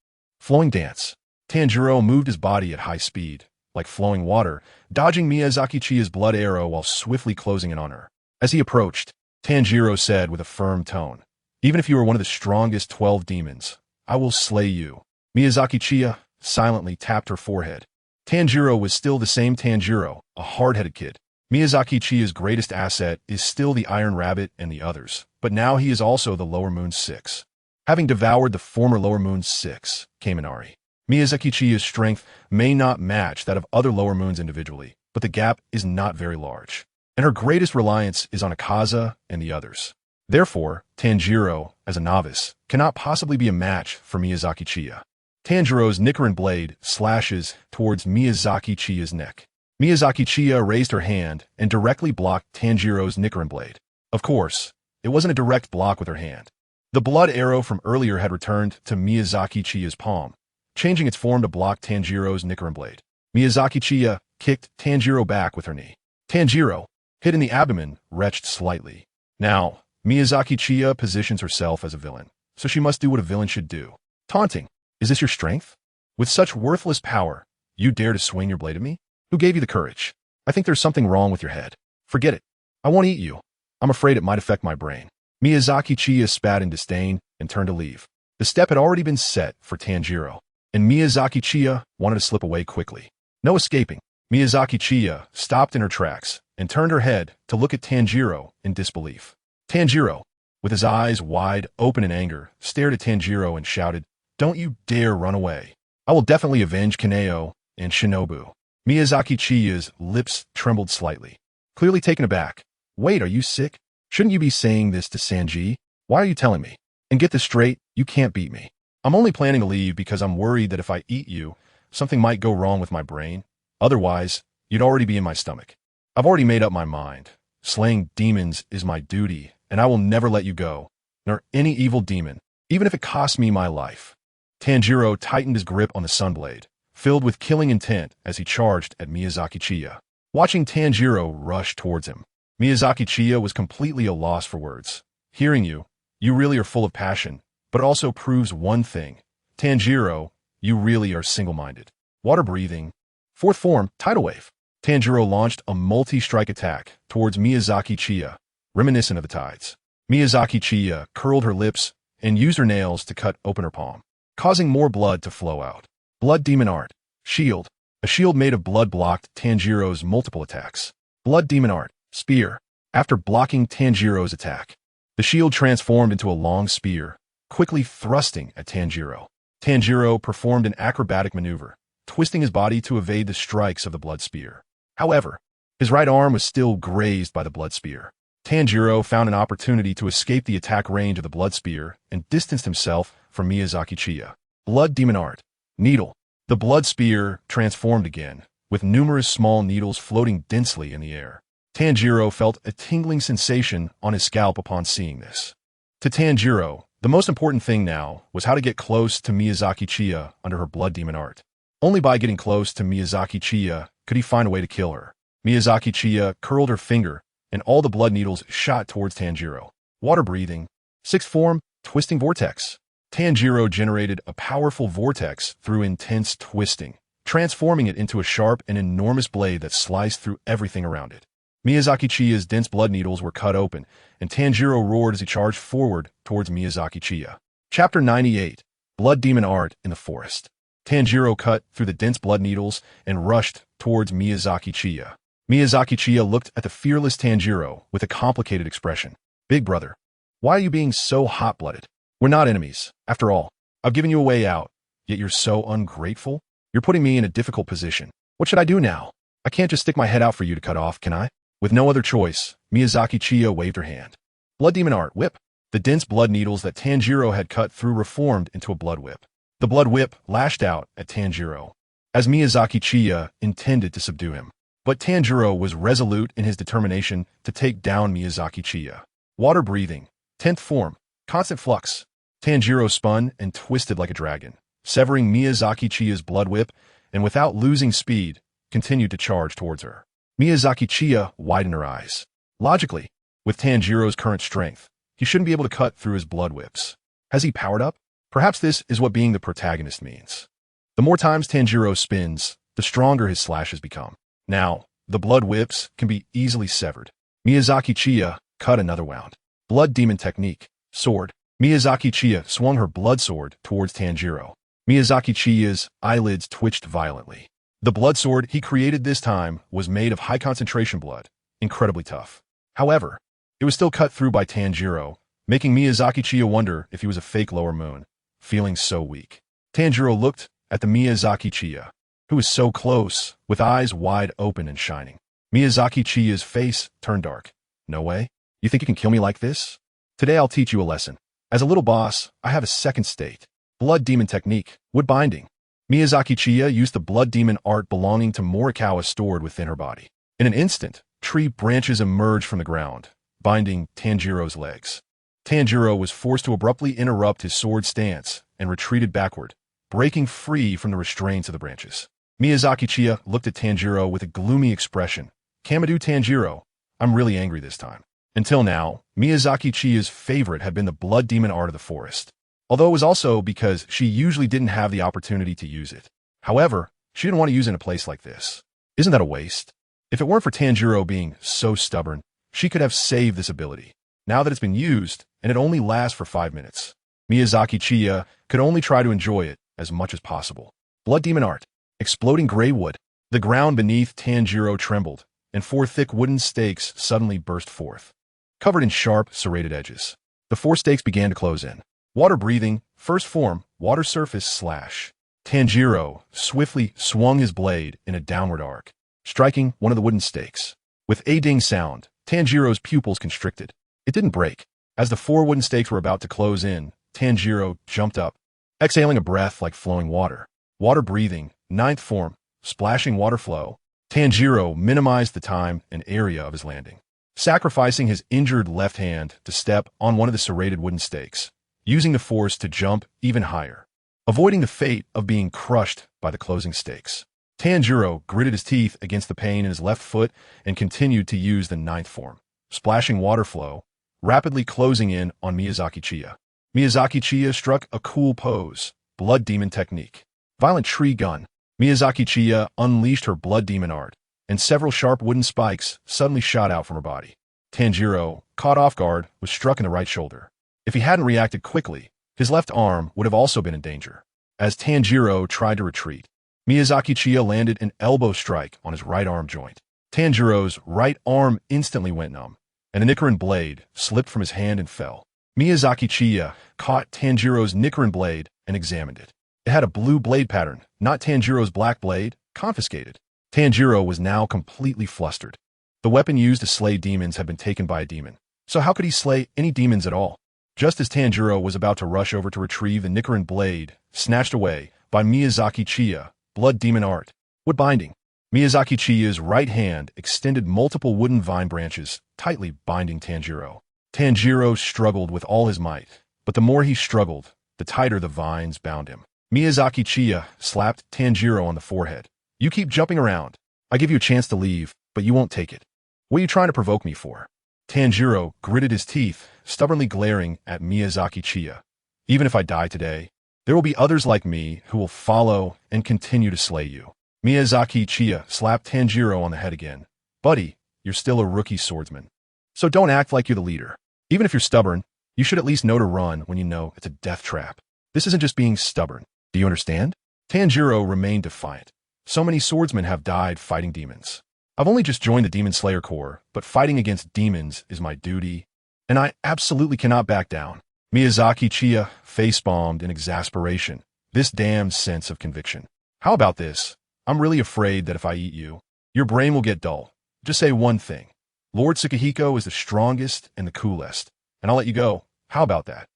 Flowing dance. Tanjiro moved his body at high speed, like flowing water, dodging Miyazaki Chiya's blood arrow while swiftly closing in on her. As he approached, Tanjiro said with a firm tone, "Even if you are one of the strongest 12 demons, I will slay you." Miyazaki Chiya silently tapped her forehead. Tanjiro was still the same Tanjiro, a hard-headed kid. Miyazaki Chiya's greatest asset is still the Iron Rabbit and the others, but now he is also the Lower Moon 6. Having devoured the former Lower Moon 6, Kaminari, Miyazaki Chiya's strength may not match that of other Lower Moons individually, but the gap is not very large, and her greatest reliance is on Akaza and the others. Therefore, Tanjiro, as a novice, cannot possibly be a match for Miyazaki Chiya. Tanjiro's Nichiren blade slashes towards Miyazaki Chiya's neck. Miyazaki Chiya raised her hand and directly blocked Tanjiro's Nichiren blade. Of course, it wasn't a direct block with her hand. The blood arrow from earlier had returned to Miyazaki Chiya's palm, changing its form to block Tanjiro's Nichiren blade. Miyazaki Chiya kicked Tanjiro back with her knee. Tanjiro, hit in the abdomen, retched slightly. Now, Miyazaki Chiya positions herself as a villain, so she must do what a villain should do. Taunting. Is this your strength? With such worthless power, you dare to swing your blade at me? Who gave you the courage? I think there's something wrong with your head. Forget it. I won't eat you. I'm afraid it might affect my brain. Miyazaki Chiya spat in disdain and turned to leave. The step had already been set for Tanjiro, and Miyazaki Chiya wanted to slip away quickly. No escaping. Miyazaki Chiya stopped in her tracks and turned her head to look at Tanjiro in disbelief. Tanjiro, with his eyes wide open in anger, stared at Tanjiro and shouted, "Don't you dare run away. I will definitely avenge Kaneo and Shinobu." Miyazaki Chiya's lips trembled slightly, clearly taken aback. "Wait, are you sick? Shouldn't you be saying this to Sanji? Why are you telling me? And get this straight, you can't beat me. I'm only planning to leave because I'm worried that if I eat you, something might go wrong with my brain. Otherwise, you'd already be in my stomach. I've already made up my mind. Slaying demons is my duty, and I will never let you go, nor any evil demon, even if it costs me my life." Tanjiro tightened his grip on the sunblade, filled with killing intent as he charged at Miyazaki Chiya. Watching Tanjiro rush towards him, Miyazaki Chiya was completely at a loss for words. "Hearing you, you really are full of passion, but it also proves one thing. Tanjiro, you really are single-minded." Water breathing. Fourth form, tidal wave. Tanjiro launched a multi-strike attack towards Miyazaki Chiya, reminiscent of the tides. Miyazaki Chiya curled her lips and used her nails to cut open her palm, causing more blood to flow out. Blood Demon Art. Shield. A shield made of blood blocked Tanjiro's multiple attacks. Blood Demon Art. Spear. After blocking Tanjiro's attack, the shield transformed into a long spear, quickly thrusting at Tanjiro. Tanjiro performed an acrobatic maneuver, twisting his body to evade the strikes of the blood spear. However, his right arm was still grazed by the blood spear. Tanjiro found an opportunity to escape the attack range of the blood spear and distanced himself from Miyazaki Chiya. Blood Demon Art. Needle. The blood spear transformed again, with numerous small needles floating densely in the air. Tanjiro felt a tingling sensation on his scalp upon seeing this. To Tanjiro, the most important thing now was how to get close to Miyazaki Chiya under her Blood Demon Art. Only by getting close to Miyazaki Chiya could he find a way to kill her. Miyazaki Chiya curled her finger, and all the blood needles shot towards Tanjiro. Water breathing. Sixth form, Twisting Vortex. Tanjiro generated a powerful vortex through intense twisting, transforming it into a sharp and enormous blade that sliced through everything around it. Miyazaki Chiya's dense blood needles were cut open, and Tanjiro roared as he charged forward towards Miyazaki Chiya. Chapter 98. Blood Demon Art in the Forest. Tanjiro cut through the dense blood needles and rushed towards Miyazaki Chiya. Miyazaki Chiya looked at the fearless Tanjiro with a complicated expression. Big brother, why are you being so hot-blooded? We're not enemies. After all, I've given you a way out, yet you're so ungrateful? You're putting me in a difficult position. What should I do now? I can't just stick my head out for you to cut off, can I? With no other choice, Miyazaki Chiya waved her hand. Blood Demon Art Whip. The dense blood needles that Tanjiro had cut through reformed into a blood whip. The blood whip lashed out at Tanjiro, as Miyazaki Chiya intended to subdue him. But Tanjiro was resolute in his determination to take down Miyazaki Chiya. Water breathing. 10th form. Constant flux. Tanjiro spun and twisted like a dragon, severing Miyazaki Chiya's blood whip, and without losing speed, continued to charge towards her. Miyazaki Chiya widened her eyes. Logically, with Tanjiro's current strength, he shouldn't be able to cut through his blood whips. Has he powered up? Perhaps this is what being the protagonist means. The more times Tanjiro spins, the stronger his slashes become. Now, the blood whips can be easily severed. Miyazaki Chiya cut another wound. Blood Demon Technique. Sword. Miyazaki Chiya swung her blood sword towards Tanjiro. Miyazaki Chiya's eyelids twitched violently. The blood sword he created this time was made of high-concentration blood, incredibly tough. However, it was still cut through by Tanjiro, making Miyazaki Chiya wonder if he was a fake lower moon, feeling so weak. Tanjiro looked at the Miyazaki Chiya, who was so close, with eyes wide open and shining. Miyazaki Chiya's face turned dark. No way? You think you can kill me like this? Today I'll teach you a lesson. As a little boss, I have a second state. Blood Demon Technique. Wood Binding. Miyazaki Chiya used the blood demon art belonging to Morikawa stored within her body. In an instant, tree branches emerged from the ground, binding Tanjiro's legs. Tanjiro was forced to abruptly interrupt his sword stance and retreated backward, breaking free from the restraints of the branches. Miyazaki Chiya looked at Tanjiro with a gloomy expression. Kamadu Tanjiro, I'm really angry this time. Until now, Miyazaki Chiya's favorite had been the blood demon art of the forest, although it was also because she usually didn't have the opportunity to use it. However, she didn't want to use it in a place like this. Isn't that a waste? If it weren't for Tanjiro being so stubborn, she could have saved this ability. Now that it's been used, and it only lasts for 5 minutes, Miyazaki Chiya could only try to enjoy it as much as possible. Blood Demon Art. Exploding gray wood. The ground beneath Tanjiro trembled, and 4 thick wooden stakes suddenly burst forth, covered in sharp, serrated edges. The 4 stakes began to close in. Water breathing, first form, water surface slash. Tanjiro swiftly swung his blade in a downward arc, striking one of the wooden stakes. With a ding sound, Tanjiro's pupils constricted. It didn't break. As the 4 wooden stakes were about to close in, Tanjiro jumped up, exhaling a breath like flowing water. Water breathing, 9th form, splashing water flow. Tanjiro minimized the time and area of his landing, sacrificing his injured left hand to step on one of the serrated wooden stakes, using the force to jump even higher, avoiding the fate of being crushed by the closing stakes. Tanjiro gritted his teeth against the pain in his left foot and continued to use the 9th form, splashing water flow, rapidly closing in on Miyazaki Chiya. Miyazaki Chiya struck a cool pose. Blood Demon Technique. Violent Tree Gun. Miyazaki Chiya unleashed her blood demon art, and several sharp wooden spikes suddenly shot out from her body. Tanjiro, caught off guard, was struck in the right shoulder. If he hadn't reacted quickly, his left arm would have also been in danger. As Tanjiro tried to retreat, Miyazaki Chiya landed an elbow strike on his right arm joint. Tanjiro's right arm instantly went numb, and the Nichiren blade slipped from his hand and fell. Miyazaki Chiya caught Tanjiro's Nichiren blade and examined it. It had a blue blade pattern, not Tanjiro's black blade, confiscated. Tanjiro was now completely flustered. The weapon used to slay demons had been taken by a demon, so how could he slay any demons at all? Just as Tanjiro was about to rush over to retrieve the Nichiren blade, snatched away by Miyazaki Chiya, blood demon art. Wood binding. Miyazaki Chiya's right hand extended multiple wooden vine branches, tightly binding Tanjiro. Tanjiro struggled with all his might, but the more he struggled, the tighter the vines bound him. Miyazaki Chiya slapped Tanjiro on the forehead. You keep jumping around. I give you a chance to leave, but you won't take it. What are you trying to provoke me for? Tanjiro gritted his teeth, stubbornly glaring at Miyazaki Chiya. Even if I die today, there will be others like me who will follow and continue to slay you. Miyazaki Chiya slapped Tanjiro on the head again. Buddy, you're still a rookie swordsman, so don't act like you're the leader. Even if you're stubborn, you should at least know to run when you know it's a death trap. This isn't just being stubborn. Do you understand? Tanjiro remained defiant. So many swordsmen have died fighting demons. I've only just joined the Demon Slayer Corps, but fighting against demons is my duty, and I absolutely cannot back down. Miyazaki Chiya face-bombed in exasperation. This damned sense of conviction. How about this? I'm really afraid that if I eat you, your brain will get dull. Just say one thing. Lord Tsukihiko is the strongest and the coolest, and I'll let you go. How about that?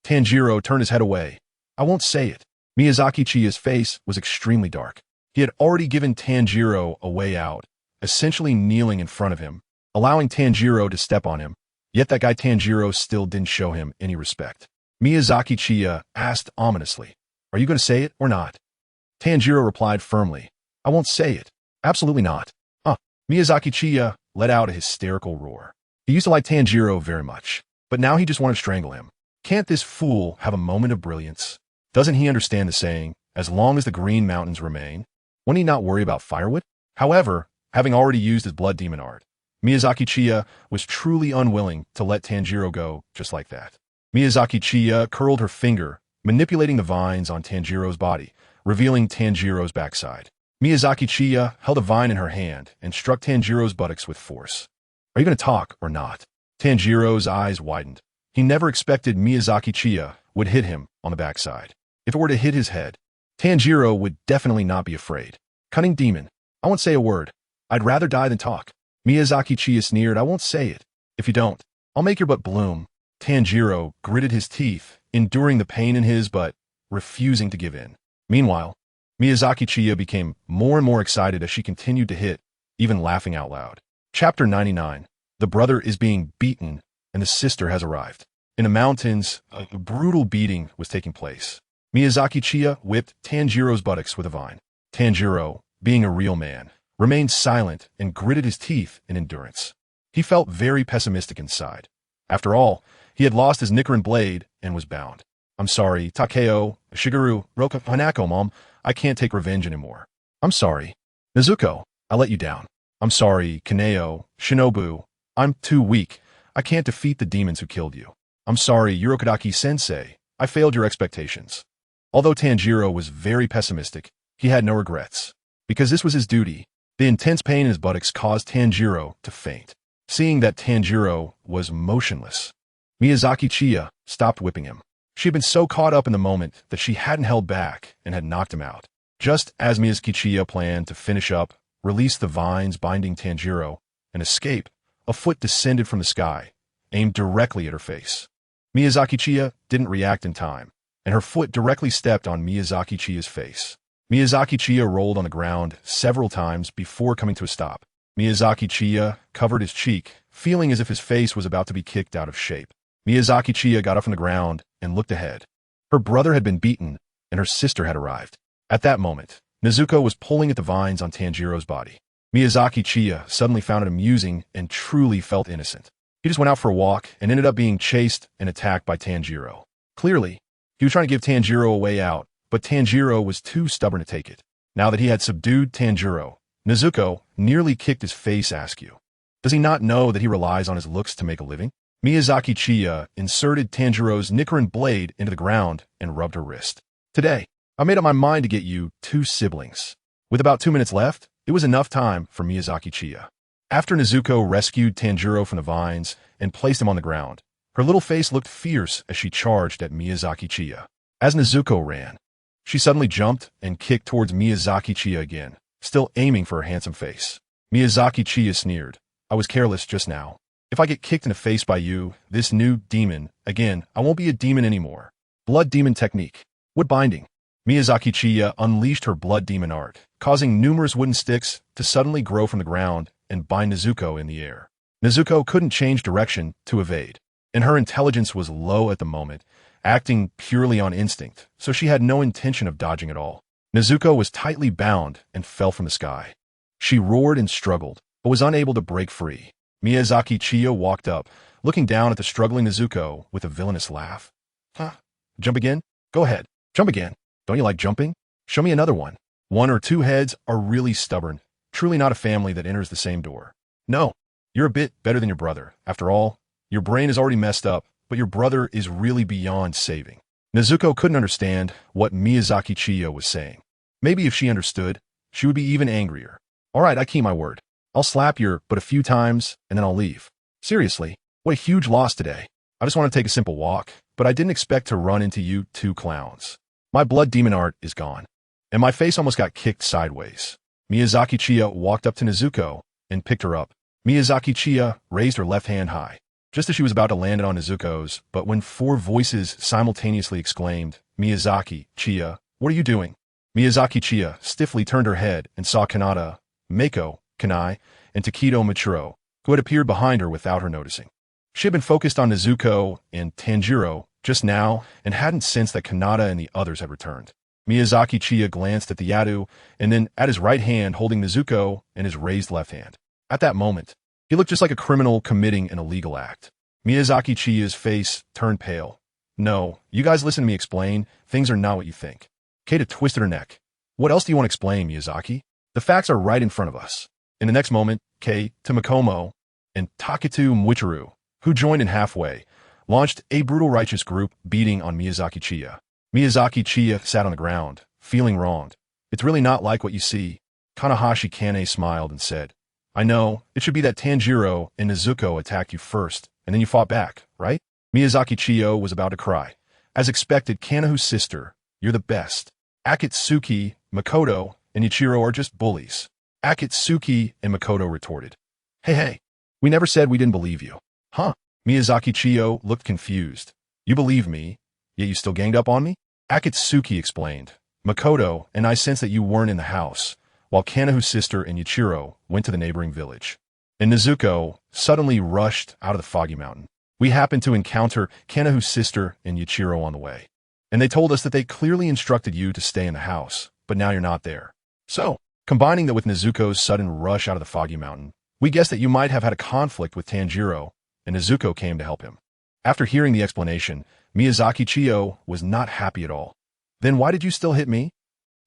Tanjiro turned his head away. I won't say it. Miyazaki Chiya's face was extremely dark. He had already given Tanjiro a way out, essentially kneeling in front of him, allowing Tanjiro to step on him, yet that guy Tanjiro still didn't show him any respect. Miyazaki Chiya asked ominously, "Are you going to say it or not?" Tanjiro replied firmly, "I won't say it. Absolutely not." Miyazaki Chiya let out a hysterical roar. He used to like Tanjiro very much, but now he just wanted to strangle him. Can't this fool have a moment of brilliance? Doesn't he understand the saying, as long as the green mountains remain? Won't he not worry about firewood? However, having already used his blood demon art, Miyazaki Chiya was truly unwilling to let Tanjiro go just like that. Miyazaki Chiya curled her finger, manipulating the vines on Tanjiro's body, revealing Tanjiro's backside. Miyazaki Chiya held a vine in her hand and struck Tanjiro's buttocks with force. Are you going to talk or not? Tanjiro's eyes widened. He never expected Miyazaki Chiya would hit him on the backside. If it were to hit his head, Tanjiro would definitely not be afraid. Cunning demon. I won't say a word. I'd rather die than talk. Miyazaki Chiya sneered. I won't say it. If you don't, I'll make your butt bloom. Tanjiro gritted his teeth, enduring the pain in his butt, refusing to give in. Meanwhile, Miyazaki Chiya became more and more excited as she continued to hit, even laughing out loud. Chapter 99. The brother is being beaten, and the sister has arrived. In the mountains, a brutal beating was taking place. Miyazaki Chiya whipped Tanjiro's buttocks with a vine. Tanjiro, being a real man, remained silent and gritted his teeth in endurance. He felt very pessimistic inside. After all, he had lost his Nichiren blade and was bound. I'm sorry, Takeo, Shigeru, Roka, Hanako, Mom. I can't take revenge anymore. I'm sorry. Nezuko, I let you down. I'm sorry, Kaneo, Shinobu. I'm too weak. I can't defeat the demons who killed you. I'm sorry, Urokodaki-sensei. I failed your expectations. Although Tanjiro was very pessimistic, he had no regrets. Because this was his duty, the intense pain in his buttocks caused Tanjiro to faint. Seeing that Tanjiro was motionless, Miyazaki Chiya stopped whipping him. She had been so caught up in the moment that she hadn't held back and had knocked him out. Just as Miyazaki Chiya planned to finish up, release the vines binding Tanjiro, and escape, a foot descended from the sky, aimed directly at her face. Miyazaki Chiya didn't react in time, and her foot directly stepped on Miyazaki Chiya's face. Miyazaki Chiya rolled on the ground several times before coming to a stop. Miyazaki Chiya covered his cheek, feeling as if his face was about to be kicked out of shape. Miyazaki Chiya got up from the ground and looked ahead. Her brother had been beaten, and her sister had arrived. At that moment, Nezuko was pulling at the vines on Tanjiro's body. Miyazaki Chiya suddenly found it amusing and truly felt innocent. He just went out for a walk and ended up being chased and attacked by Tanjiro. Clearly, he was trying to give Tanjiro a way out, but Tanjiro was too stubborn to take it. Now that he had subdued Tanjiro, Nezuko nearly kicked his face askew. Does he not know that he relies on his looks to make a living? Miyazaki Chiya inserted Tanjiro's Nichiren blade into the ground and rubbed her wrist. Today, I made up my mind to get you 2 siblings. With about 2 minutes left, it was enough time for Miyazaki Chiya. After Nezuko rescued Tanjiro from the vines and placed him on the ground, her little face looked fierce as she charged at Miyazaki Chiya. As Nezuko ran, she suddenly jumped and kicked towards Miyazaki Chiya again, still aiming for her handsome face. Miyazaki Chiya sneered. I was careless just now. If I get kicked in the face by you, this new demon, again, I won't be a demon anymore. Blood demon technique. Wood binding. Miyazaki Chiya unleashed her blood demon art, causing numerous wooden sticks to suddenly grow from the ground and bind Nezuko in the air. Nezuko couldn't change direction to evade, and her intelligence was low at the moment, acting purely on instinct, so she had no intention of dodging at all. Nezuko was tightly bound and fell from the sky. She roared and struggled, but was unable to break free. Miyazaki Chiya walked up, looking down at the struggling Nezuko with a villainous laugh. Huh? Jump again? Go ahead. Jump again. Don't you like jumping? Show me another one. 1 or 2 heads are really stubborn. Truly not a family that enters the same door. No, you're a bit better than your brother. After all, your brain is already messed up, but your brother is really beyond saving. Nezuko couldn't understand what Miyazaki Chiya was saying. Maybe if she understood, she would be even angrier. All right, I keep my word. I'll slap your but a few times, and then I'll leave. Seriously, what a huge loss today. I just want to take a simple walk, but I didn't expect to run into you two clowns. My blood demon art is gone, and my face almost got kicked sideways. Miyazaki Chiya walked up to Nezuko and picked her up. Miyazaki Chiya raised her left hand high, just as she was about to land it on Nezuko's, but when four voices simultaneously exclaimed, "Miyazaki, Chiya, what are you doing?" Miyazaki Chiya stiffly turned her head and saw Kanata, Mako, Kanai, and Takedo Michiro, who had appeared behind her without her noticing. She had been focused on Nezuko and Tanjiro just now and hadn't sensed that Kanata and the others had returned. Miyazaki Chiya glanced at the Yadu and then at his right hand holding Nezuko and his raised left hand. At that moment, he looked just like a criminal committing an illegal act. Miyazaki Chiya's face turned pale. "No, you guys listen to me explain. Things are not what you think." Keita twisted her neck. "What else do you want to explain, Miyazaki? The facts are right in front of us." In the next moment, Kei to Makomo and Taketu Mwichiru, who joined in halfway, launched a brutal righteous group beating on Miyazaki Chiya. Miyazaki Chiya sat on the ground, feeling wronged. "It's really not like what you see." Kanahashi Kane smiled and said, "I know, it should be that Tanjiro and Nezuko attacked you first, and then you fought back, right?" Miyazaki Chiyo was about to cry. As expected, Kanahu's sister, "You're the best. Akatsuki, Makoto, and Ichiro are just bullies." Akatsuki and Makoto retorted, Hey, we never said we didn't believe you." "Huh?" Miyazaki Chiyo looked confused. "You believe me, yet you still ganged up on me?" Akatsuki explained, "Makoto and I sensed that you weren't in the house, while Kanahu's sister and Ichiro went to the neighboring village. And Nezuko suddenly rushed out of the foggy mountain. We happened to encounter Kanahu's sister and Ichiro on the way, and they told us that they clearly instructed you to stay in the house, but now you're not there. So, combining that with Nezuko's sudden rush out of the foggy mountain, we guessed that you might have had a conflict with Tanjiro, and Nezuko came to help him." After hearing the explanation, Miyazaki Chiyo was not happy at all. "Then why did you still hit me?"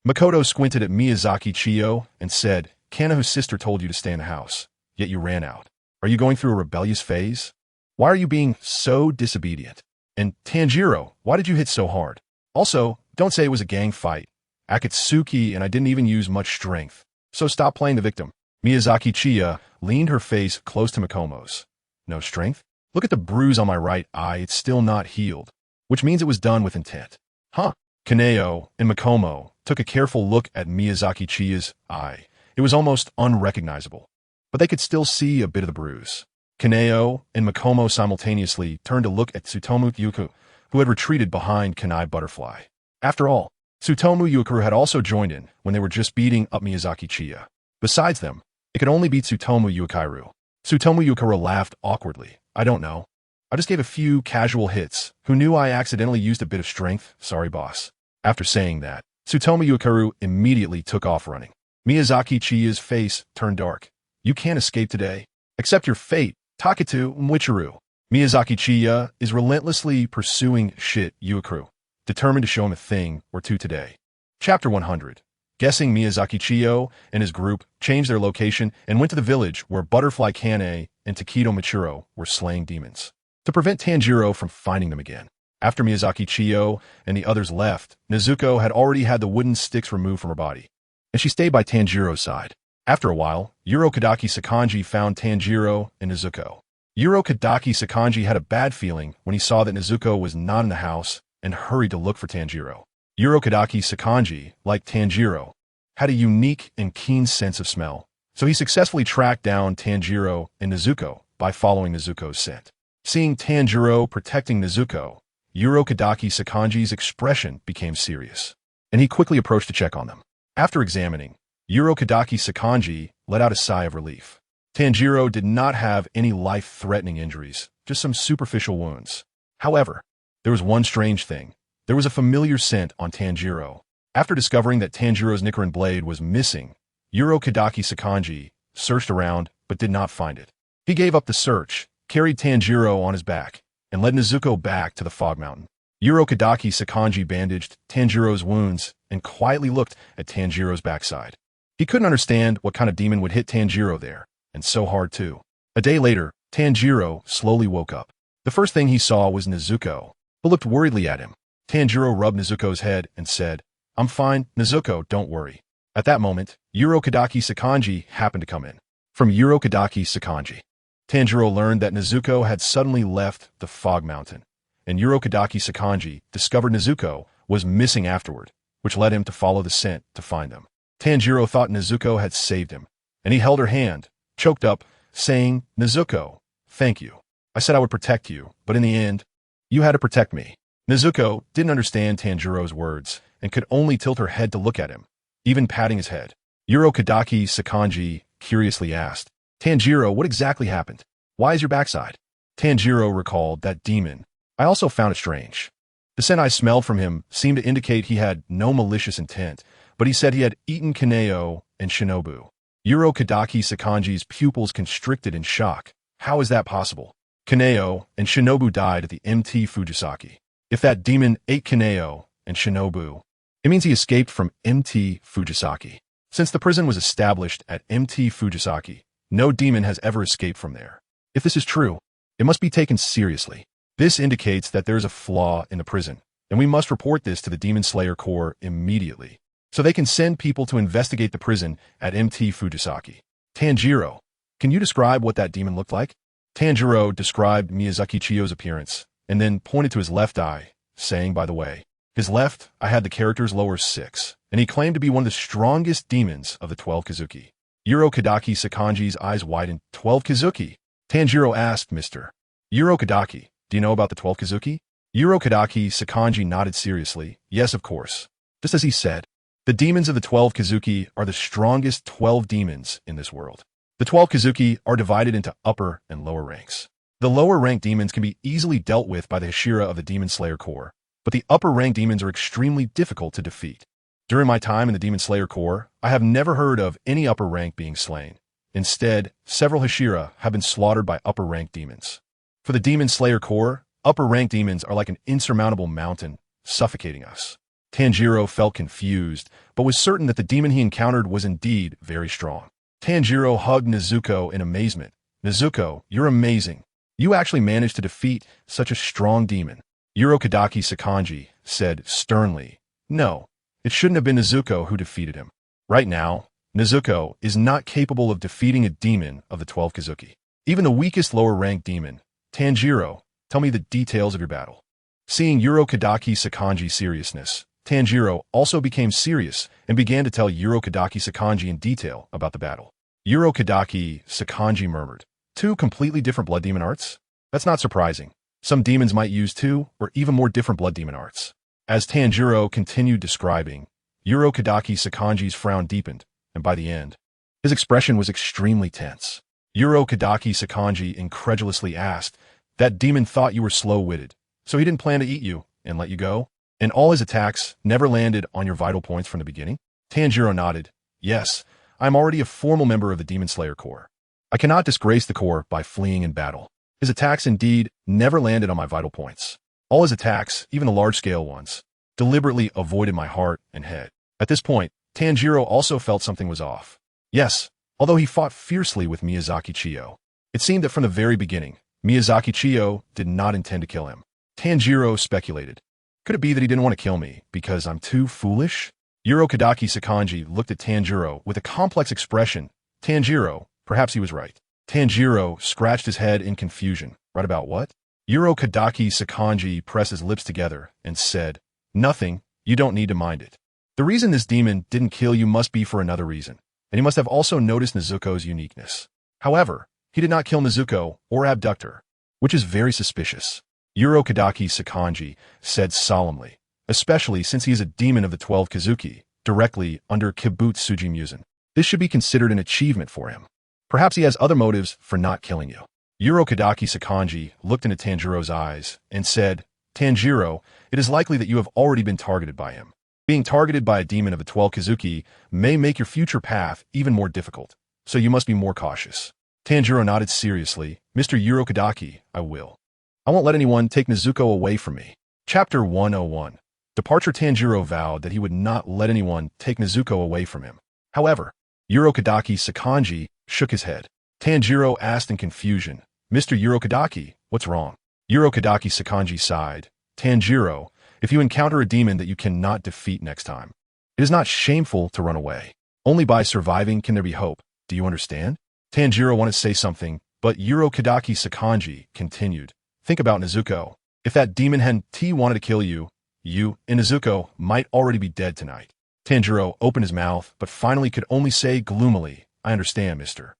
Makoto squinted at Miyazaki Chiyo and said, "Kanahu's sister told you to stay in the house, yet you ran out. Are you going through a rebellious phase? Why are you being so disobedient? And Tanjiro, why did you hit so hard? Also, don't say it was a gang fight. Akatsuki and I didn't even use much strength, so stop playing the victim." Miyazaki Chiya leaned her face close to Makomo's. "No strength? Look at the bruise on my right eye, it's still not healed, which means it was done with intent." "Huh?" Kaneo and Makomo took a careful look at Miyazaki Chiya's eye. It was almost unrecognizable, but they could still see a bit of the bruise. Kaneo and Makomo simultaneously turned to look at Tsutomu Yuku, who had retreated behind Kanai Butterfly. After all, Tsutomu Yuku had also joined in when they were just beating up Miyazaki Chiya. Besides them, it could only be Tsutomu Yukiru. Tsutomu Yukiru laughed awkwardly. "I don't know. I just gave a few casual hits. Who knew I accidentally used a bit of strength? Sorry, boss." After saying that, Tsutomu Yukiru immediately took off running. Miyazaki Chiya's face turned dark. "You can't escape today. Accept your fate, Taketu Mwichiru." Miyazaki Chiya is relentlessly pursuing Yukiru, determined to show him a thing or two today. Chapter 100. Guessing Miyazaki Chiyo and his group changed their location and went to the village where Butterfly Kane and Takedo Michiro were slaying demons, to prevent Tanjiro from finding them again. After Miyazaki Chiyo and the others left, Nezuko had already had the wooden sticks removed from her body, and she stayed by Tanjiro's side. After a while, Kadaki Sakanji found Tanjiro and Nezuko. Kadaki Sakanji had a bad feeling when he saw that Nezuko was not in the house and hurried to look for Tanjiro. Kadaki Sakanji, like Tanjiro, had a unique and keen sense of smell, so he successfully tracked down Tanjiro and Nezuko by following Nezuko's scent. Seeing Tanjiro protecting Nezuko, Kadaki Sakanji's expression became serious, and he quickly approached to check on them. After examining, Kadaki Sakanji let out a sigh of relief. Tanjiro did not have any life-threatening injuries, just some superficial wounds. However, there was one strange thing. There was a familiar scent on Tanjiro. After discovering that Tanjiro's Nichiren blade was missing, Kadaki Sakanji searched around but did not find it. He gave up the search, carried Tanjiro on his back, and led Nezuko back to the fog mountain. Kadaki Sakanji bandaged Tanjiro's wounds and quietly looked at Tanjiro's backside. He couldn't understand what kind of demon would hit Tanjiro there, and so hard too. A day later, Tanjiro slowly woke up. The first thing he saw was Nezuko, who looked worriedly at him. Tanjiro rubbed Nezuko's head and said, I'm fine, Nezuko, don't worry. At that moment, Urokadaki Sakanji happened to come in. From Urokadaki Sakanji, Tanjiro learned that Nezuko had suddenly left the Fog Mountain, and Urokadaki Sakanji discovered Nezuko was missing afterward, which led him to follow the scent to find them. Tanjiro thought Nezuko had saved him, and he held her hand, choked up, saying, Nezuko, thank you. I said I would protect you, but in the end, you had to protect me. Nezuko didn't understand Tanjiro's words and could only tilt her head to look at him, even patting his head. Urokadaki Sakanji curiously asked, Tanjiro, what exactly happened? Why is your backside? Tanjiro recalled that demon. I also found it strange. The scent I smelled from him seemed to indicate he had no malicious intent, but he said he had eaten Kaneo and Shinobu. Urokadaki Sakanji's pupils constricted in shock. How is that possible? Kaneo and Shinobu died at the MT Fujisaki. If that demon ate Kaneo and Shinobu, it means he escaped from MT Fujisaki. Since the prison was established at MT Fujisaki, no demon has ever escaped from there. If this is true, it must be taken seriously. This indicates that there is a flaw in the prison, and we must report this to the Demon Slayer Corps immediately, so they can send people to investigate the prison at MT Fujisaki. Tanjiro, can you describe what that demon looked like? Tanjiro described Miyazaki Chiyo's appearance, and then pointed to his left eye, saying, by the way, his left eye had the character's lower 6, and he claimed to be one of the strongest demons of the 12 Kizuki. Urokadaki Sakanji's eyes widened. 12 Kizuki? Tanjiro asked, Mr. Urokadaki, do you know about the 12 Kizuki? Urokadaki Sakanji nodded seriously. Yes, of course. Just as he said, the demons of the 12 Kizuki are the strongest 12 demons in this world. The 12 Kizuki are divided into upper and lower ranks. The lower rank demons can be easily dealt with by the Hashira of the Demon Slayer Corps, but the upper rank demons are extremely difficult to defeat. During my time in the Demon Slayer Corps, I have never heard of any upper rank being slain. Instead, several Hashira have been slaughtered by upper rank demons. For the Demon Slayer Corps, upper rank demons are like an insurmountable mountain, suffocating us. Tanjiro felt confused, but was certain that the demon he encountered was indeed very strong. Tanjiro hugged Nezuko in amazement. Nezuko, you're amazing. You actually managed to defeat such a strong demon. Urokadaki Sakanji said sternly, no, it shouldn't have been Nezuko who defeated him. Right now, Nezuko is not capable of defeating a demon of the 12 Kizuki. Even the weakest lower-ranked demon. Tanjiro, tell me the details of your battle. Seeing Urokadaki Sakanji's seriousness, Tanjiro also became serious and began to tell Urokadaki Sakanji in detail about the battle. Urokadaki Sakanji murmured, 2 completely different blood demon arts? That's not surprising. Some demons might use 2 or even more different blood demon arts. As Tanjiro continued describing, Urokadaki Sakanji's frown deepened, and by the end, his expression was extremely tense. Urokadaki Sakanji incredulously asked, that demon thought you were slow-witted, so he didn't plan to eat you and let you go? And all his attacks never landed on your vital points from the beginning? Tanjiro nodded. Yes, I am already a formal member of the Demon Slayer Corps. I cannot disgrace the Corps by fleeing in battle. His attacks indeed never landed on my vital points. All his attacks, even the large-scale ones, deliberately avoided my heart and head. At this point, Tanjiro also felt something was off. Yes, although he fought fiercely with Miyazaki Chiyo, it seemed that from the very beginning, Miyazaki Chiyo did not intend to kill him. Tanjiro speculated. Could it be that he didn't want to kill me because I'm too foolish? Urokadaki Sakanji looked at Tanjiro with a complex expression. Tanjiro, perhaps he was right. Tanjiro scratched his head in confusion. Right about what? Urokadaki Sakanji pressed his lips together and said, nothing, you don't need to mind it. The reason this demon didn't kill you must be for another reason, and he must have also noticed Nezuko's uniqueness. However, he did not kill Nezuko or abduct her, which is very suspicious. Urokadaki Sakanji said solemnly, especially since he is a demon of the 12 Kizuki, directly under Kibutsuji Muzan. This should be considered an achievement for him. Perhaps he has other motives for not killing you. Urokadaki Sakanji looked into Tanjiro's eyes and said, Tanjiro, it is likely that you have already been targeted by him. Being targeted by a demon of the 12 Kizuki may make your future path even more difficult, so you must be more cautious. Tanjiro nodded seriously. Mr. Urokadaki, I will. I won't let anyone take Nezuko away from me. Chapter 101. Departure. Tanjiro vowed that he would not let anyone take Nezuko away from him. However, Urokadaki Sakanji shook his head. Tanjiro asked in confusion, Mr. Urokadaki, what's wrong? Urokadaki Sakanji sighed. Tanjiro, if you encounter a demon that you cannot defeat next time, It is not shameful to run away. Only by surviving can there be hope. Do you understand? Tanjiro wanted to say something, but Kadaki Sakanji continued. Think about Nezuko. If that demon hen T wanted to kill you, you and Nezuko might already be dead tonight. Tanjiro opened his mouth, but finally could only say gloomily, I understand, Mr.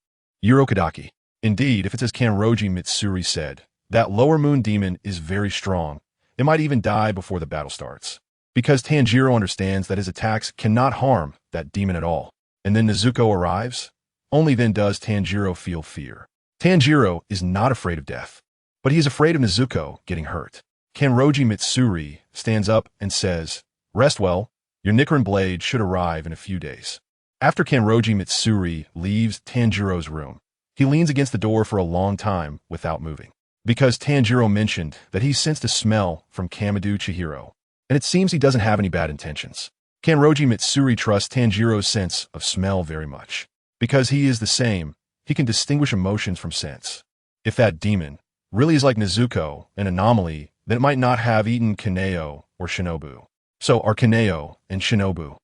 Kadaki. Indeed, if it's as Kanroji Mitsuri said, that lower moon demon is very strong. It might even die before the battle starts. Because Tanjiro understands that his attacks cannot harm that demon at all. And then Nezuko arrives? Only then does Tanjiro feel fear. Tanjiro is not afraid of death, but he is afraid of Nezuko getting hurt. Kanroji Mitsuri stands up and says, Rest well, your Nichiren blade should arrive in a few days. After Kanroji Mitsuri leaves Tanjiro's room, he leans against the door for a long time without moving. Because Tanjiro mentioned that he sensed a smell from Kamado Chihiro, and it seems he doesn't have any bad intentions. Kanroji Mitsuri trusts Tanjiro's sense of smell very much. Because he is the same, he can distinguish emotions from scents. If that demon really is like Nezuko, an anomaly, then it might not have eaten Kaneo or Shinobu. So are Kaneo and Shinobu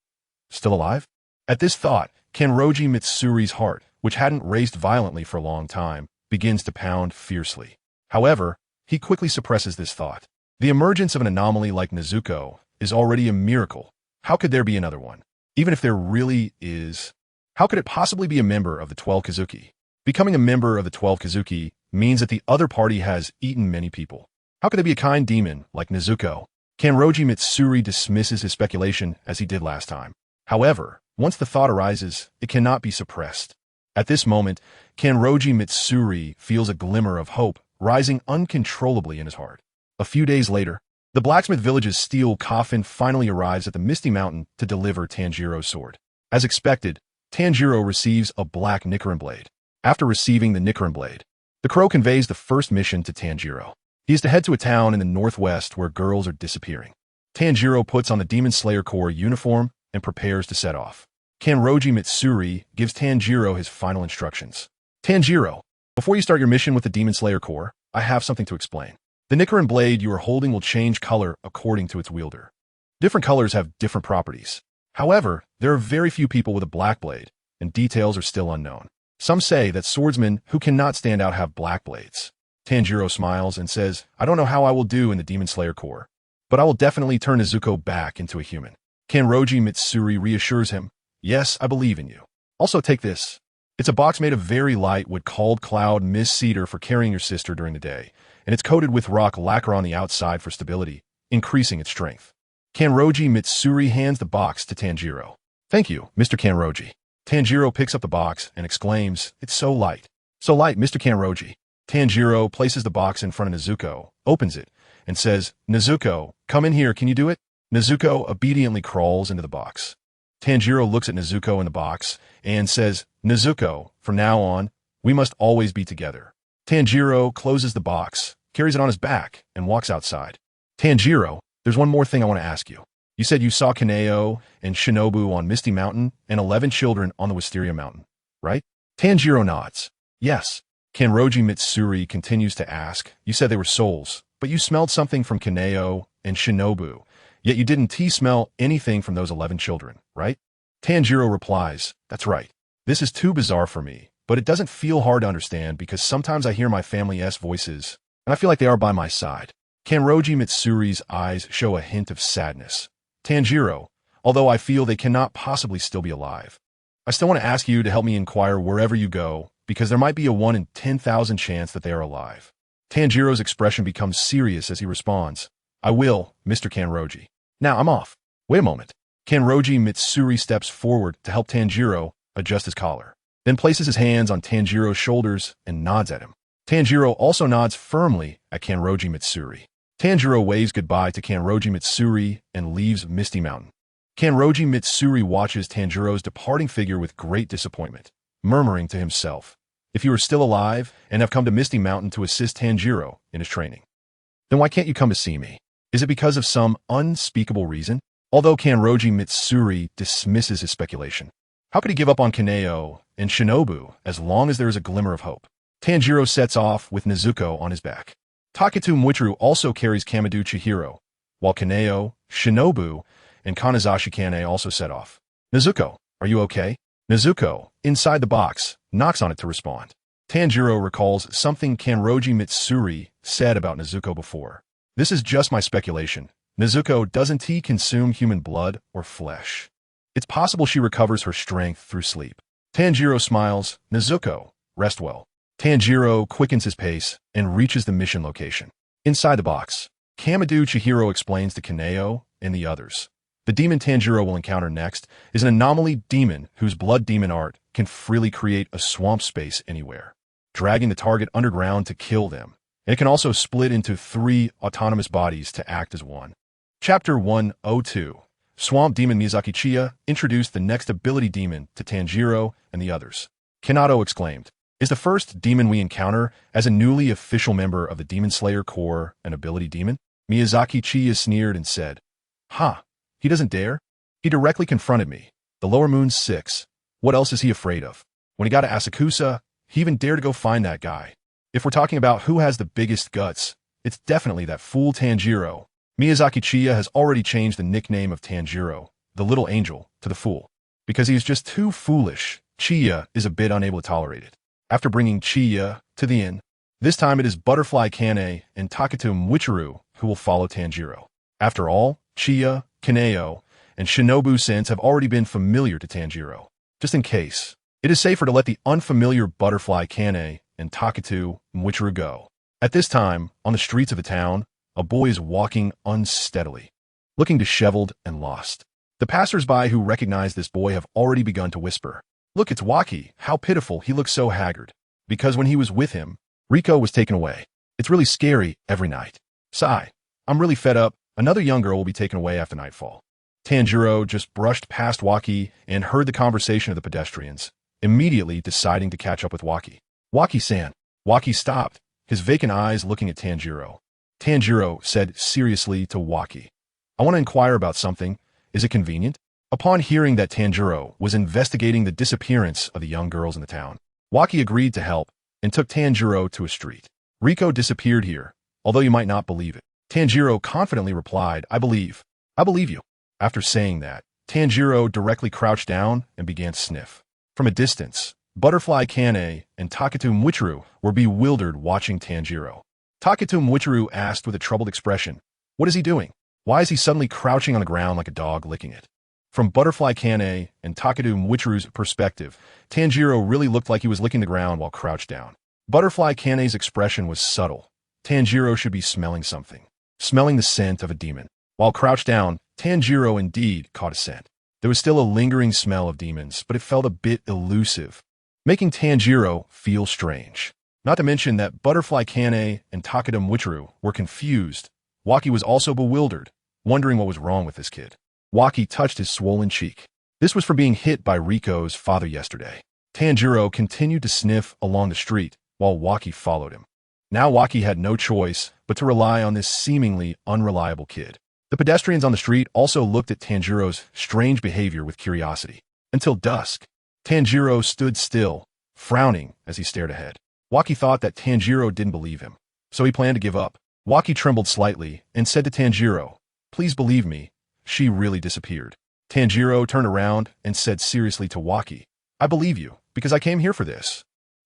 still alive? At this thought, Kanroji Mitsuri's heart, which hadn't raced violently for a long time, begins to pound fiercely. However, he quickly suppresses this thought. The emergence of an anomaly like Nezuko is already a miracle. How could there be another one? Even if there really is, how could it possibly be a member of the 12 Kazuki? Becoming a member of the 12 Kazuki means that the other party has eaten many people. How could there be a kind demon like Nezuko? Kanroji Mitsuri dismisses his speculation as he did last time. However, once the thought arises, it cannot be suppressed. At this moment, Kanroji Mitsuri feels a glimmer of hope rising uncontrollably in his heart. A few days later, the blacksmith village's steel coffin finally arrives at the Misty Mountain to deliver Tanjiro's sword. As expected, Tanjiro receives a black Nichiren blade. After receiving the Nichiren blade, the crow conveys the first mission to Tanjiro. He is to head to a town in the northwest where girls are disappearing. Tanjiro puts on the Demon Slayer Corps uniform and prepares to set off. Kanroji Mitsuri gives Tanjiro his final instructions. Tanjiro, before you start your mission with the Demon Slayer Corps, I have something to explain. The Nichiren blade you are holding will change color according to its wielder. Different colors have different properties. However, there are very few people with a black blade, and details are still unknown. Some say that swordsmen who cannot stand out have black blades. Tanjiro smiles and says, I don't know how I will do in the Demon Slayer Corps, but I will definitely turn Nezuko back into a human. Kanroji Mitsuri reassures him, Yes, I believe in you. Also take this. It's a box made of very light wood called Cloud Mist Cedar for carrying your sister during the day, and it's coated with rock lacquer on the outside for stability, increasing its strength. Kanroji Mitsuri hands the box to Tanjiro. Thank you, Mr. Kanroji. Tanjiro picks up the box and exclaims, It's so light. So light, Mr. Kanroji. Tanjiro places the box in front of Nezuko, opens it, and says, Nezuko, come in here, can you do it? Nezuko obediently crawls into the box. Tanjiro looks at Nezuko in the box and says, Nezuko, from now on, we must always be together. Tanjiro closes the box, carries it on his back, and walks outside. Tanjiro, there's one more thing I want to ask you. You said you saw Kaneo and Shinobu on Misty Mountain and 11 children on the Wisteria Mountain, right? Tanjiro nods. Yes. Kanroji Mitsuri continues to ask, You said they were souls, but you smelled something from Kaneo and Shinobu, yet you didn't smell anything from those 11 children, right? Tanjiro replies, That's right. This is too bizarre for me, but it doesn't feel hard to understand because sometimes I hear my family's voices, and I feel like they are by my side. Kanroji Mitsuri's eyes show a hint of sadness. Tanjiro, although I feel they cannot possibly still be alive, I still want to ask you to help me inquire wherever you go, because there might be a 1 in 10,000 chance that they are alive. Tanjiro's expression becomes serious as he responds, I will, Mr. Kanroji. Now I'm off. Wait a moment. Kanroji Mitsuri steps forward to help Tanjiro adjust his collar, then places his hands on Tanjiro's shoulders and nods at him. Tanjiro also nods firmly at Kanroji Mitsuri. Tanjiro waves goodbye to Kanroji Mitsuri and leaves Misty Mountain. Kanroji Mitsuri watches Tanjiro's departing figure with great disappointment, murmuring to himself, If you are still alive and have come to Misty Mountain to assist Tanjiro in his training, then why can't you come to see me? Is it because of some unspeakable reason? Although Kanroji Mitsuri dismisses his speculation, how could he give up on Kaneo and Shinobu as long as there is a glimmer of hope? Tanjiro sets off with Nezuko on his back. Taketu Muichiro also carries Kamado Chihiro, while Kaneo, Shinobu, and Kanazashi Kane also set off. Nezuko, are you okay? Nezuko, inside the box, knocks on it to respond. Tanjiro recalls something Kanroji Mitsuri said about Nezuko before. This is just my speculation. Nezuko, doesn't he consume human blood or flesh? It's possible she recovers her strength through sleep. Tanjiro smiles. Nezuko, rest well. Tanjiro quickens his pace and reaches the mission location. Inside the box, Kamado Chihiro explains to Kaneo and the others. The demon Tanjiro will encounter next is an anomaly demon whose blood demon art can freely create a swamp space anywhere, dragging the target underground to kill them, and it can also split into 3 autonomous bodies to act as one. Chapter 102. Swamp Demon Miyazaki Chiya introduced the next ability demon to Tanjiro and the others. Kanado exclaimed, "Is the first demon we encounter as a newly official member of the Demon Slayer Corps an ability demon?" Miyazaki Chiya sneered and said, "Ha, he doesn't dare? He directly confronted me. The Lower Moon's 6. What else is he afraid of? When he got to Asakusa, he even dared to go find that guy. If we're talking about who has the biggest guts, it's definitely that fool Tanjiro." Miyazaki Chiya has already changed the nickname of Tanjiro, the little angel, to the fool. Because he is just too foolish, Chiya is a bit unable to tolerate it. After bringing Chiya to the inn, this time it is Butterfly Kane and Taketo Mwichiru who will follow Tanjiro. After all, Chiya, Kaneo, and Shinobu Sense have already been familiar to Tanjiro. Just in case, it is safer to let the unfamiliar Butterfly Kane and Taketo Mwichiru go. At this time, on the streets of the town, a boy is walking unsteadily, looking disheveled and lost. The passers-by who recognize this boy have already begun to whisper, "Look, it's Waki. How pitiful, he looks so haggard." Because when he was with him, Riko was taken away. It's really scary every night. Sigh. I'm really fed up. Another young girl will be taken away after nightfall. Tanjiro just brushed past Waki and heard the conversation of the pedestrians, immediately deciding to catch up with Waki. "Waki-san." Waki stopped, his vacant eyes looking at Tanjiro. Tanjiro said seriously to Waki, "I want to inquire about something. Is it convenient?" Upon hearing that Tanjiro was investigating the disappearance of the young girls in the town, Waki agreed to help and took Tanjiro to a street. "Riko disappeared here, although you might not believe it." Tanjiro confidently replied, I believe you." After saying that, Tanjiro directly crouched down and began to sniff. From a distance, Butterfly Kane and Taketo Mwichiru were bewildered watching Tanjiro. Taketo Mwichiru asked with a troubled expression, "What is he doing? Why is he suddenly crouching on the ground like a dog licking it?" From Butterfly Kane and Taketo Mwichiru's perspective, Tanjiro really looked like he was licking the ground while crouched down. Butterfly Kane's expression was subtle. Tanjiro should be smelling something. Smelling the scent of a demon. While crouched down, Tanjiro indeed caught a scent. There was still a lingering smell of demons, but it felt a bit elusive, making Tanjiro feel strange. Not to mention that Butterfly Kane and Taketo Mwichiru were confused. Waki was also bewildered, wondering what was wrong with this kid. Waki touched his swollen cheek. This was for being hit by Riko's father yesterday. Tanjiro continued to sniff along the street while Waki followed him. Now Waki had no choice but to rely on this seemingly unreliable kid. The pedestrians on the street also looked at Tanjiro's strange behavior with curiosity. Until dusk, Tanjiro stood still, frowning as he stared ahead. Waki thought that Tanjiro didn't believe him, so he planned to give up. Waki trembled slightly and said to Tanjiro, "Please believe me, she really disappeared." Tanjiro turned around and said seriously to Waki, "I believe you, because I came here for this."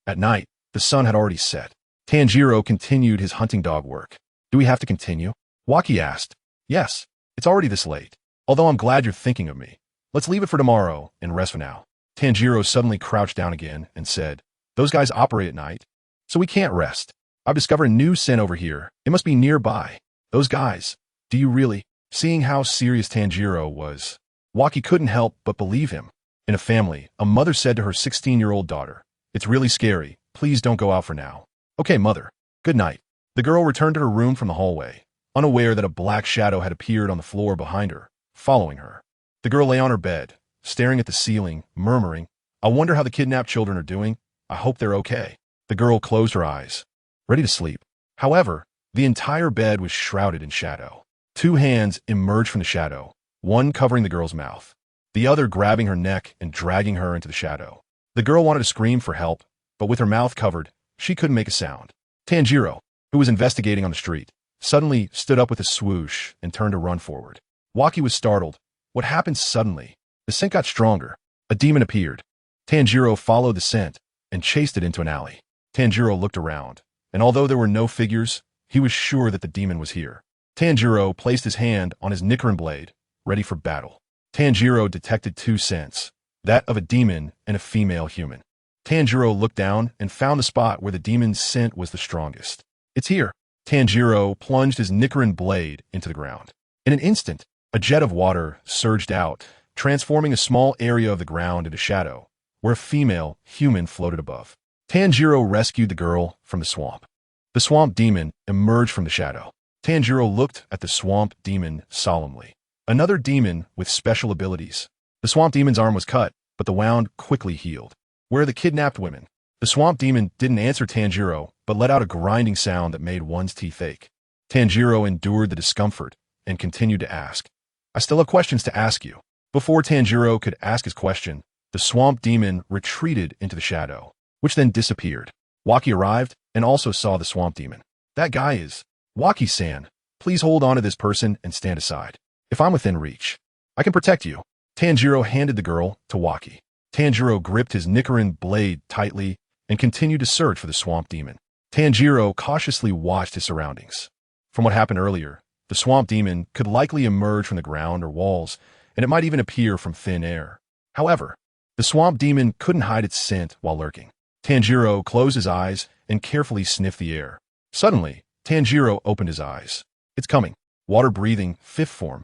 At night, the sun had already set. Tanjiro continued his hunting dog work. "Do we have to continue?" Waki asked. "Yes, it's already this late. Although I'm glad you're thinking of me. Let's leave it for tomorrow and rest for now." Tanjiro suddenly crouched down again and said, "Those guys operate at night, so we can't rest. I've discovered a new sin over here. It must be nearby. Those guys. Do you really?" Seeing how serious Tanjiro was, Waki couldn't help but believe him. In a family, a mother said to her 16-year-old daughter, "It's really scary. Please don't go out for now." "Okay, mother. Good night." The girl returned to her room from the hallway, unaware that a black shadow had appeared on the floor behind her, following her. The girl lay on her bed, staring at the ceiling, murmuring, "I wonder how the kidnapped children are doing. I hope they're okay." The girl closed her eyes, ready to sleep. However, the entire bed was shrouded in shadow. 2 hands emerged from the shadow, one covering the girl's mouth, the other grabbing her neck and dragging her into the shadow. The girl wanted to scream for help, but with her mouth covered, she couldn't make a sound. Tanjiro, who was investigating on the street, suddenly stood up with a swoosh and turned to run forward. Waki was startled, What happened suddenly? The scent got stronger. A demon appeared. Tanjiro followed the scent and chased it into an alley. Tanjiro looked around, and although there were no figures, he was sure that the demon was here. Tanjiro placed his hand on his Nichiren blade, ready for battle. Tanjiro detected two scents, that of a demon and a female human. Tanjiro looked down and found the spot where the demon's scent was the strongest. It's here. Tanjiro plunged his Nichiren blade into the ground. In an instant, a jet of water surged out, transforming a small area of the ground into shadow, where a female human floated above. Tanjiro rescued the girl from the swamp. The swamp demon emerged from the shadow. Tanjiro looked at the swamp demon solemnly. Another demon with special abilities. The swamp demon's arm was cut, but the wound quickly healed. Where are the kidnapped women? The swamp demon didn't answer Tanjiro, but let out a grinding sound that made one's teeth ache. Tanjiro endured the discomfort and continued to ask. I still have questions to ask you. Before Tanjiro could ask his question, the swamp demon retreated into the shadow, which then disappeared. Waki arrived and also saw the swamp demon. That guy is Waki-san. Please hold on to this person and stand aside. If I'm within reach, I can protect you. Tanjiro handed the girl to Waki. Tanjiro gripped his Nichiren blade tightly and continued to search for the swamp demon. Tanjiro cautiously watched his surroundings. From what happened earlier, the swamp demon could likely emerge from the ground or walls, and it might even appear from thin air. However, the swamp demon couldn't hide its scent while lurking. Tanjiro closed his eyes and carefully sniffed the air. Suddenly, Tanjiro opened his eyes. It's coming. Water-breathing, fifth form.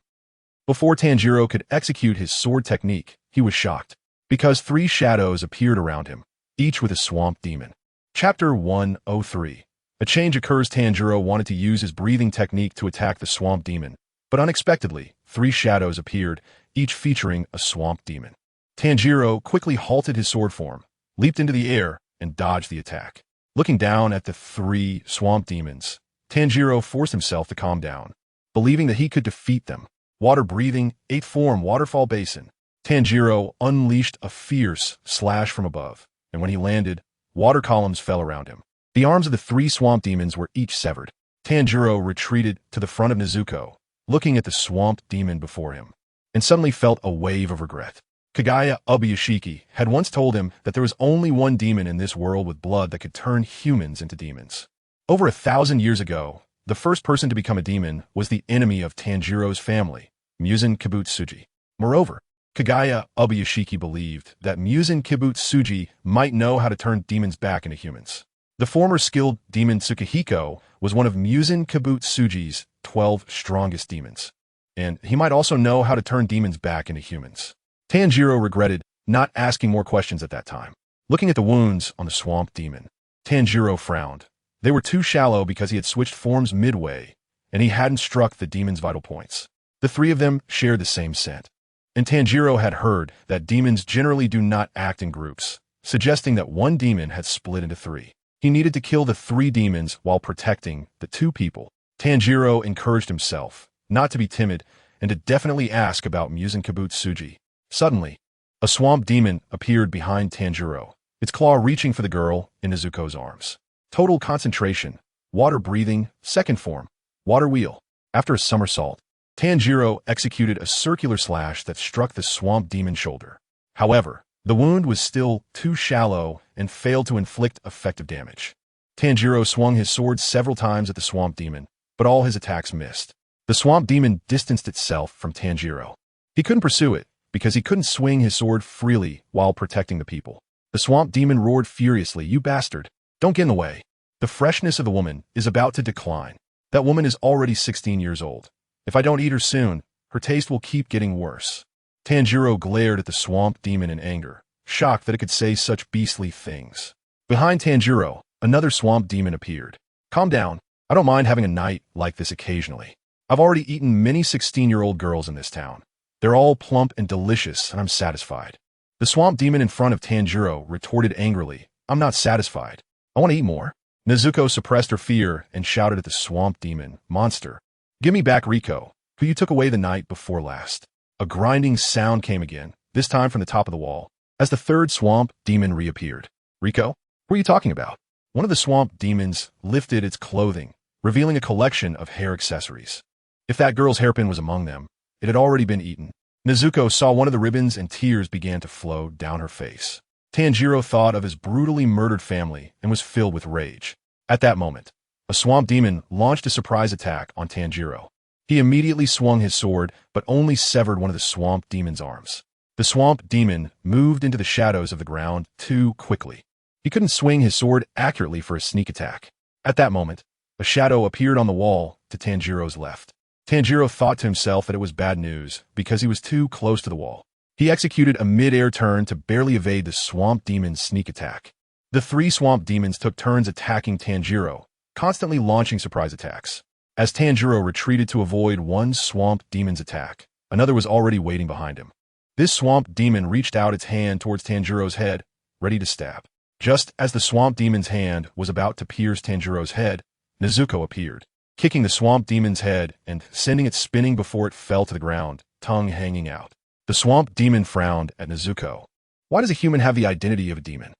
Before Tanjiro could execute his sword technique, he was shocked, because three shadows appeared around him, each with a swamp demon. Chapter 103. A change occurs. Tanjiro wanted to use his breathing technique to attack the swamp demon, but unexpectedly, three shadows appeared, each featuring a swamp demon. Tanjiro quickly halted his sword form, leaped into the air, and dodged the attack. Looking down at the three swamp demons, Tanjiro forced himself to calm down, believing that he could defeat them. Water-breathing, 8th form waterfall basin. Tanjiro unleashed a fierce slash from above, and when he landed, water columns fell around him. The arms of the three swamp demons were each severed. Tanjiro retreated to the front of Nezuko, looking at the swamp demon before him, and suddenly felt a wave of regret. Kagaya Ubuyashiki had once told him that there was only one demon in this world with blood that could turn humans into demons. Over 1,000 years ago, the first person to become a demon was the enemy of Tanjiro's family, Muzan Kibutsuji. Moreover, Kagaya Ubuyashiki believed that Muzan Kibutsuji might know how to turn demons back into humans. The former skilled demon Tsukihiko was one of Muzan Kibutsuji's 12 strongest demons, and he might also know how to turn demons back into humans. Tanjiro regretted not asking more questions at that time. Looking at the wounds on the swamp demon, Tanjiro frowned. They were too shallow because he had switched forms midway, and he hadn't struck the demon's vital points. The three of them shared the same scent, and Tanjiro had heard that demons generally do not act in groups, suggesting that one demon had split into three. He needed to kill the three demons while protecting the two people. Tanjiro encouraged himself not to be timid and to definitely ask about Muzan Kibutsuji. Suddenly, a swamp demon appeared behind Tanjiro, its claw reaching for the girl in Nezuko's arms. Total concentration, water-breathing, 2nd form, water wheel. After a somersault, Tanjiro executed a circular slash that struck the swamp demon's shoulder. However, the wound was still too shallow and failed to inflict effective damage. Tanjiro swung his sword several times at the swamp demon, but all his attacks missed. The swamp demon distanced itself from Tanjiro. He couldn't pursue it, because he couldn't swing his sword freely while protecting the people. The swamp demon roared furiously, "You bastard! Don't get in the way. The freshness of the woman is about to decline. That woman is already 16 years old. If I don't eat her soon, her taste will keep getting worse." Tanjiro glared at the swamp demon in anger, shocked that it could say such beastly things. Behind Tanjiro, another swamp demon appeared. "Calm down. I don't mind having a night like this occasionally. I've already eaten many 16-year-old girls in this town. They're all plump and delicious, and I'm satisfied." The swamp demon in front of Tanjiro retorted angrily, "I'm not satisfied. I want to eat more." Nezuko suppressed her fear and shouted at the swamp demon, "Monster, give me back Riko, who you took away the night before last." A grinding sound came again, this time from the top of the wall, as the third swamp demon reappeared. "Riko? What are you talking about?" One of the swamp demons lifted its clothing, revealing a collection of hair accessories. If that girl's hairpin was among them, it had already been eaten. Nezuko saw one of the ribbons and tears began to flow down her face. Tanjiro thought of his brutally murdered family and was filled with rage. At that moment, a swamp demon launched a surprise attack on Tanjiro. He immediately swung his sword, but only severed one of the swamp demon's arms. The swamp demon moved into the shadows of the ground too quickly. He couldn't swing his sword accurately for a sneak attack. At that moment, a shadow appeared on the wall to Tanjiro's left. Tanjiro thought to himself that it was bad news because he was too close to the wall. He executed a mid-air turn to barely evade the swamp demon's sneak attack. The three swamp demons took turns attacking Tanjiro, constantly launching surprise attacks. As Tanjiro retreated to avoid one swamp demon's attack, another was already waiting behind him. This swamp demon reached out its hand towards Tanjiro's head, ready to stab. Just as the swamp demon's hand was about to pierce Tanjiro's head, Nezuko appeared, kicking the swamp demon's head and sending it spinning before it fell to the ground, tongue hanging out. The swamp demon frowned at Nezuko. Why does a human have the identity of a demon?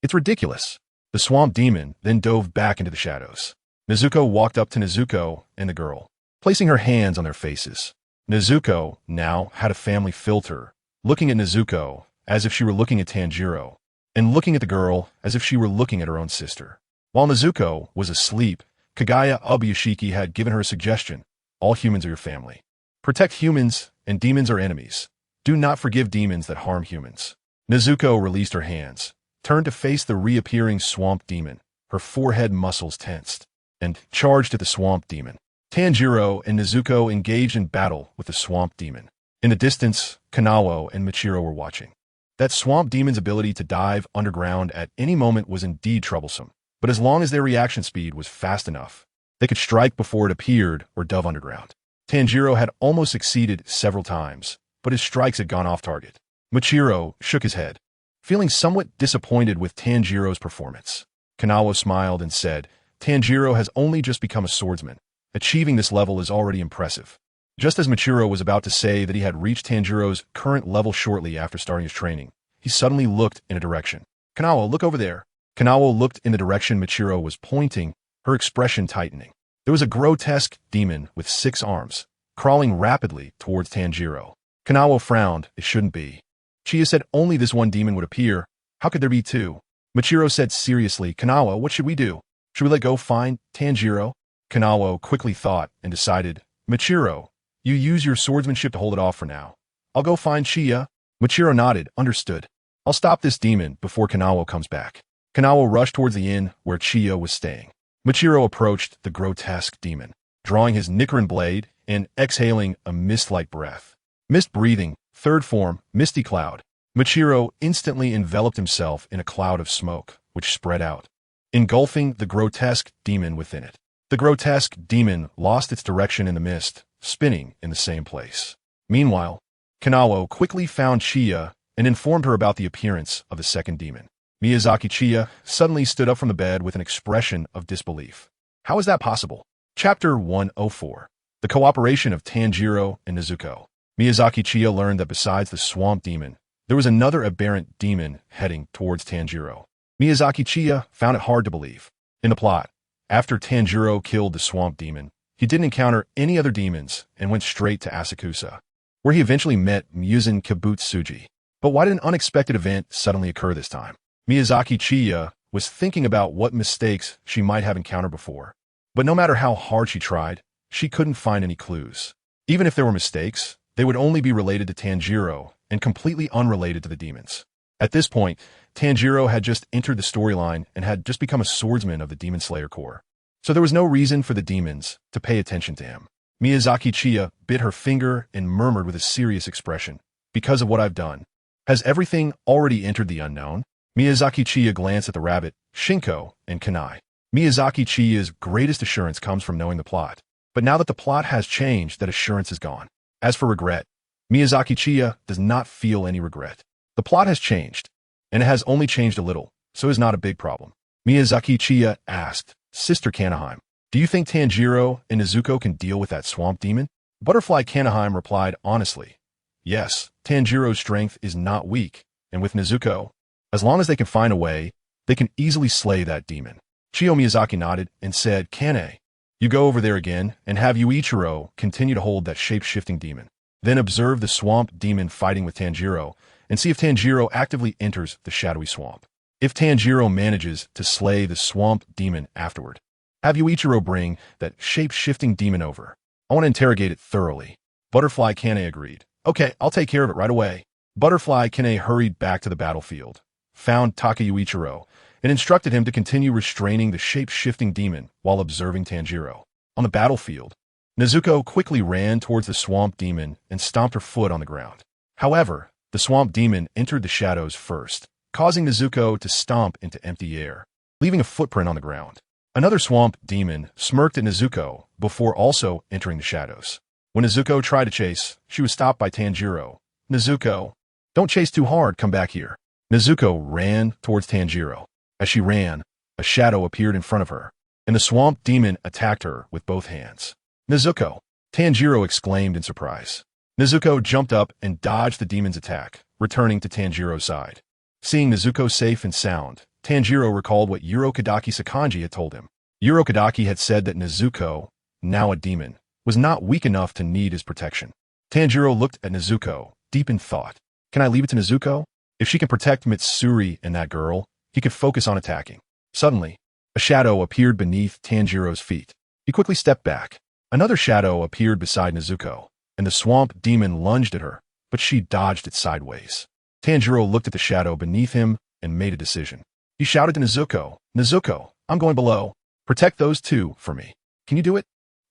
It's ridiculous. The swamp demon then dove back into the shadows. Nezuko walked up to Nezuko and the girl, placing her hands on their faces. Nezuko now had a family filter, looking at Nezuko as if she were looking at Tanjiro, and looking at the girl as if she were looking at her own sister. While Nezuko was asleep, Kagaya Ubuyashiki had given her a suggestion. All humans are your family. Protect humans, and demons are enemies. Do not forgive demons that harm humans. Nezuko released her hands, turned to face the reappearing swamp demon, her forehead muscles tensed, and charged at the swamp demon. Tanjiro and Nezuko engaged in battle with the swamp demon. In the distance, Kanawa and Michiro were watching. That swamp demon's ability to dive underground at any moment was indeed troublesome, but as long as their reaction speed was fast enough, they could strike before it appeared or dove underground. Tanjiro had almost succeeded several times, but his strikes had gone off target. Michiro shook his head, feeling somewhat disappointed with Tanjiro's performance. Kanawa smiled and said, Tanjiro has only just become a swordsman. Achieving this level is already impressive. Just as Michiro was about to say that he had reached Tanjiro's current level shortly after starting his training, he suddenly looked in a direction. Kanawa, look over there. Kanawa looked in the direction Michiro was pointing, her expression tightening. There was a grotesque demon with 6 arms, crawling rapidly towards Tanjiro. Kanawa frowned. It shouldn't be. Chiya said only this one demon would appear. How could there be 2? Michiro said seriously, Kanawa, what should we do? Should we let go find Tanjiro? Kanawa quickly thought and decided, Michiro, you use your swordsmanship to hold it off for now. I'll go find Chiya. Michiro nodded, understood. I'll stop this demon before Kanawa comes back. Kanawa rushed towards the inn where Chiya was staying. Michiro approached the grotesque demon, drawing his Nichiren blade and exhaling a mist-like breath. Mist breathing, third form, misty cloud. Michiro instantly enveloped himself in a cloud of smoke, which spread out, engulfing the grotesque demon within it. The grotesque demon lost its direction in the mist, spinning in the same place. Meanwhile, Kanawa quickly found Chiya and informed her about the appearance of the second demon. Miyazaki Chiya suddenly stood up from the bed with an expression of disbelief. How is that possible? Chapter 104. The Cooperation of Tanjiro and Nezuko. Miyazaki Chiya learned that besides the swamp demon, there was another aberrant demon heading towards Tanjiro. Miyazaki Chiya found it hard to believe. In the plot, after Tanjiro killed the swamp demon, he didn't encounter any other demons and went straight to Asakusa, where he eventually met Muzan Kibutsuji. But why did an unexpected event suddenly occur this time? Miyazaki Chiya was thinking about what mistakes she might have encountered before, but no matter how hard she tried, she couldn't find any clues. Even if there were mistakes, they would only be related to Tanjiro and completely unrelated to the demons. At this point, Tanjiro had just entered the storyline and had just become a swordsman of the Demon Slayer Corps, so there was no reason for the demons to pay attention to him. Miyazaki Chiya bit her finger and murmured with a serious expression, because of what I've done. Has everything already entered the unknown? Miyazaki Chiya glanced at the rabbit, Shinko, and Kanai. Miyazaki Chiya's greatest assurance comes from knowing the plot, but now that the plot has changed, that assurance is gone. As for regret, Miyazaki Chiya does not feel any regret. The plot has changed, and it has only changed a little, so it's not a big problem. Miyazaki Chiya asked, Sister Kanaheim, do you think Tanjiro and Nezuko can deal with that swamp demon? Butterfly Kanaheim replied honestly, yes, Tanjiro's strength is not weak, and with Nezuko, as long as they can find a way, they can easily slay that demon. Chiyo Miyazaki nodded and said, Kane, you go over there again and have Yuichiro continue to hold that shape-shifting demon. Then observe the swamp demon fighting with Tanjiro, and see if Tanjiro actively enters the shadowy swamp. If Tanjiro manages to slay the swamp demon afterward, have Yuichiro bring that shape-shifting demon over. I want to interrogate it thoroughly. Butterfly Kane agreed. Okay, I'll take care of it right away. Butterfly Kane hurried back to the battlefield, found Taka Yuichiro, and instructed him to continue restraining the shape-shifting demon while observing Tanjiro. On the battlefield, Nezuko quickly ran towards the swamp demon and stomped her foot on the ground. However, the swamp demon entered the shadows first, causing Nezuko to stomp into empty air, leaving a footprint on the ground. Another swamp demon smirked at Nezuko before also entering the shadows. When Nezuko tried to chase, she was stopped by Tanjiro. Nezuko, don't chase too hard, come back here. Nezuko ran towards Tanjiro. As she ran, a shadow appeared in front of her, and the swamp demon attacked her with both hands. Nezuko! Tanjiro exclaimed in surprise. Nezuko jumped up and dodged the demon's attack, returning to Tanjiro's side. Seeing Nezuko safe and sound, Tanjiro recalled what Urokodaki Sakanji had told him. Urokodaki had said that Nezuko, now a demon, was not weak enough to need his protection. Tanjiro looked at Nezuko, deep in thought. Can I leave it to Nezuko? If she can protect Mitsuri and that girl, he could focus on attacking. Suddenly, a shadow appeared beneath Tanjiro's feet. He quickly stepped back. Another shadow appeared beside Nezuko, and the swamp demon lunged at her, but she dodged it sideways. Tanjiro looked at the shadow beneath him and made a decision. He shouted to Nezuko, Nezuko, I'm going below. Protect those two for me. Can you do it?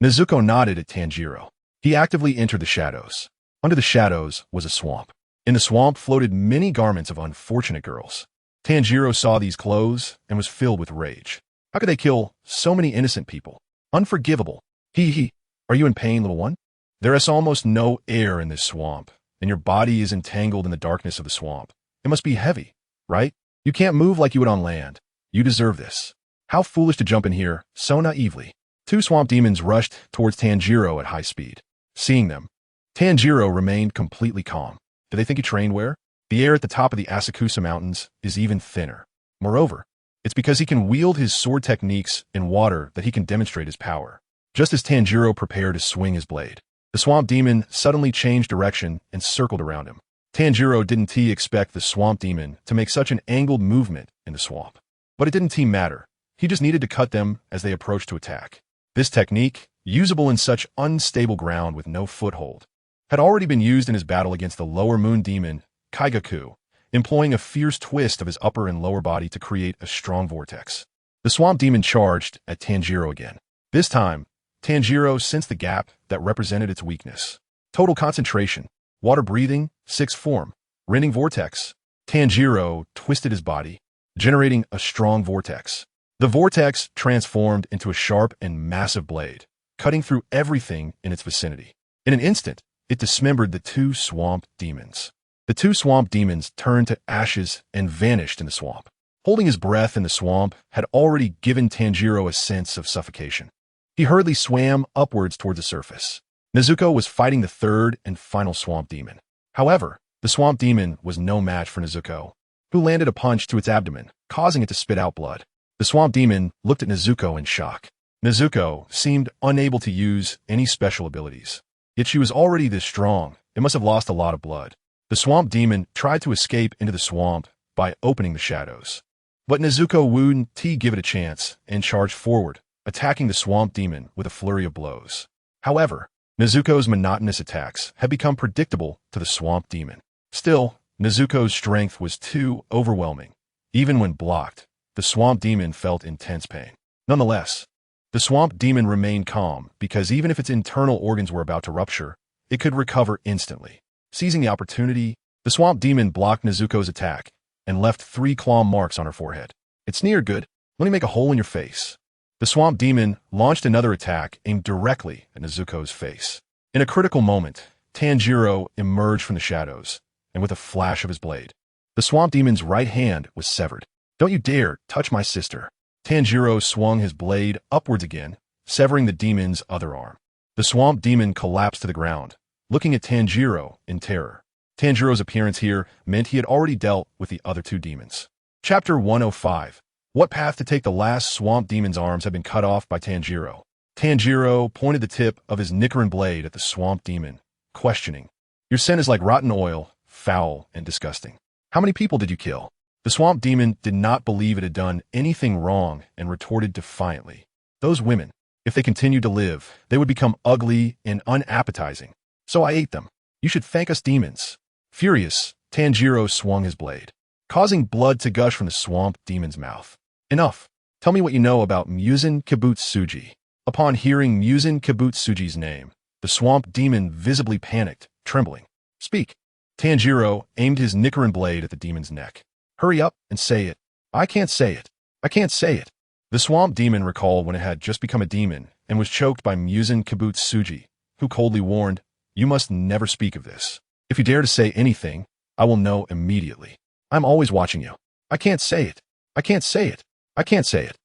Nezuko nodded at Tanjiro. He actively entered the shadows. Under the shadows was a swamp. In the swamp floated many garments of unfortunate girls. Tanjiro saw these clothes and was filled with rage. How could they kill so many innocent people? Unforgivable. Are you in pain, little one? There is almost no air in this swamp, and your body is entangled in the darkness of the swamp. It must be heavy, right? You can't move like you would on land. You deserve this. How foolish to jump in here so naively. Two swamp demons rushed towards Tanjiro at high speed. Seeing them, Tanjiro remained completely calm. Do they think he trained where? The air at the top of the Asakusa Mountains is even thinner. Moreover, it's because he can wield his sword techniques in water that he can demonstrate his power. Just as Tanjiro prepared to swing his blade, the swamp demon suddenly changed direction and circled around him. Tanjiro didn't expect the swamp demon to make such an angled movement in the swamp. But it didn't matter. He just needed to cut them as they approached to attack. This technique, usable in such unstable ground with no foothold, had already been used in his battle against the lower moon demon, Kaigaku, employing a fierce twist of his upper and lower body to create a strong vortex. The swamp demon charged at Tanjiro again. This time, Tanjiro sensed the gap that represented its weakness. Total concentration, water breathing, sixth form, rending vortex. Tanjiro twisted his body, generating a strong vortex. The vortex transformed into a sharp and massive blade, cutting through everything in its vicinity. In an instant, it dismembered the two swamp demons. The two swamp demons turned to ashes and vanished in the swamp. Holding his breath in the swamp had already given Tanjiro a sense of suffocation. He hurriedly swam upwards towards the surface. Nezuko was fighting the third and final swamp demon. However, the swamp demon was no match for Nezuko, who landed a punch to its abdomen, causing it to spit out blood. The swamp demon looked at Nezuko in shock. Nezuko seemed unable to use any special abilities. Yet she was already this strong, it must have lost a lot of blood. The swamp demon tried to escape into the swamp by opening the shadows. But Nezuko wouldn't give it a chance and charged forward, attacking the swamp demon with a flurry of blows. However, Nezuko's monotonous attacks had become predictable to the swamp demon. Still, Nezuko's strength was too overwhelming. Even when blocked, the swamp demon felt intense pain. Nonetheless, the swamp demon remained calm because even if its internal organs were about to rupture, it could recover instantly. Seizing the opportunity, the swamp demon blocked Nezuko's attack and left 3 claw marks on her forehead. It's near good. Let me make a hole in your face. The swamp demon launched another attack aimed directly at Nezuko's face. In a critical moment, Tanjiro emerged from the shadows, and with a flash of his blade, the swamp demon's right hand was severed. Don't you dare touch my sister. Tanjiro swung his blade upwards again, severing the demon's other arm. The swamp demon collapsed to the ground, looking at Tanjiro in terror. Tanjiro's appearance here meant he had already dealt with the other 2 demons. Chapter 105. What path to take? The last swamp demon's arms had been cut off by Tanjiro. Tanjiro pointed the tip of his Nichiren blade at the swamp demon, questioning, Your scent is like rotten oil, foul and disgusting. How many people did you kill? The swamp demon did not believe it had done anything wrong and retorted defiantly. Those women, if they continued to live, they would become ugly and unappetizing. So I ate them. You should thank us demons. Furious, Tanjiro swung his blade, causing blood to gush from the swamp demon's mouth. Enough. Tell me what you know about Muzan Kibutsuji. Upon hearing Muzan Kibutsuji's name, the swamp demon visibly panicked, trembling. Speak. Tanjiro aimed his Nichiren blade at the demon's neck. Hurry up and say it. I can't say it. I can't say it. The swamp demon recalled when it had just become a demon and was choked by Muzan Kibutsuji, who coldly warned, You must never speak of this. If you dare to say anything, I will know immediately. I'm always watching you. I can't say it. I can't say it. I can't say it.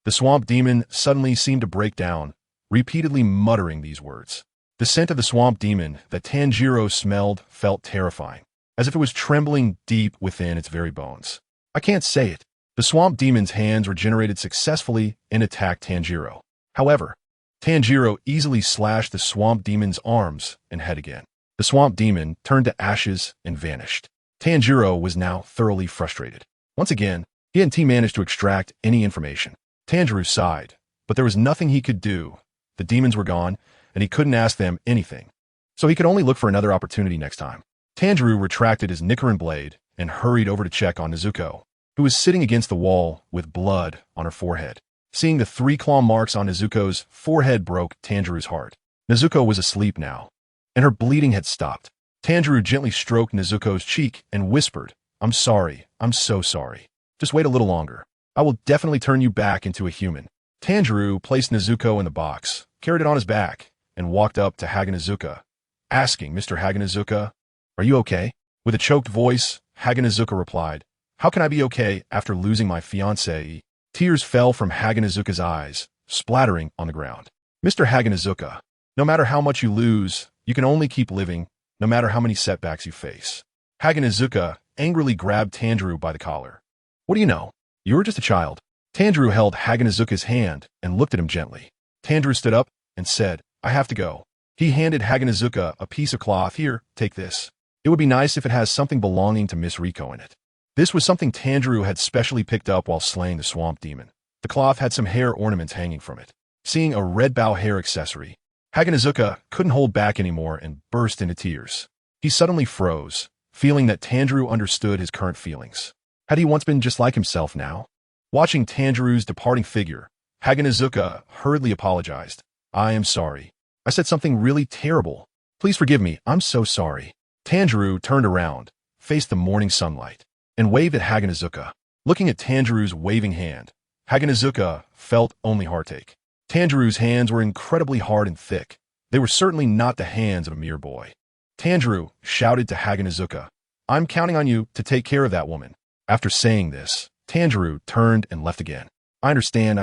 The swamp demon suddenly seemed to break down, repeatedly muttering these words. The scent of the swamp demon that Tanjiro smelled felt terrifying, as if it was trembling deep within its very bones. I can't say it. The swamp demon's hands regenerated successfully and attacked Tanjiro. However, Tanjiro easily slashed the swamp demon's arms and head again. The swamp demon turned to ashes and vanished. Tanjiro was now thoroughly frustrated. Once again, he hadn't managed to extract any information. Tanjiro sighed, but there was nothing he could do. The demons were gone, and he couldn't ask them anything. So he could only look for another opportunity next time. Tanjiro retracted his Nichiren blade and hurried over to check on Nezuko, who was sitting against the wall with blood on her forehead. Seeing the 3 claw marks on Nezuko's forehead broke Tanjiro's heart. Nezuko was asleep now, and her bleeding had stopped. Tanjiro gently stroked Nezuko's cheek and whispered, I'm sorry, I'm so sorry. Just wait a little longer. I will definitely turn you back into a human. Tanjiro placed Nezuko in the box, carried it on his back, and walked up to Haganezuka, asking, Mr. Haganezuka, are you okay? With a choked voice, Haganezuka replied, How can I be okay after losing my fiancée? Tears fell from Haganezuka's eyes, splattering on the ground. Mr. Haganezuka, no matter how much you lose, you can only keep living, no matter how many setbacks you face. Haganezuka angrily grabbed Tanjiro by the collar. What do you know? You were just a child. Tanjiro held Haganezuka's hand and looked at him gently. Tanjiro stood up and said, I have to go. He handed Haganezuka a piece of cloth. Here, take this. It would be nice if it has something belonging to Miss Riko in it. This was something Tanjiro had specially picked up while slaying the swamp demon. The cloth had some hair ornaments hanging from it. Seeing a red bow hair accessory, Haganezuka couldn't hold back anymore and burst into tears. He suddenly froze, feeling that Tanjiro understood his current feelings. Had he once been just like himself now? Watching Tanjiro's departing figure, Haganezuka hurriedly apologized. I am sorry. I said something really terrible. Please forgive me, I'm so sorry. Tanjiro turned around, faced the morning sunlight, and waved at Haganezuka. Looking at Tanjiro's waving hand, Haganezuka felt only heartache. Tanjiro's hands were incredibly hard and thick. They were certainly not the hands of a mere boy. Tanjiro shouted to Haganezuka, I'm counting on you to take care of that woman. After saying this, Tanjiro turned and left again. I understand.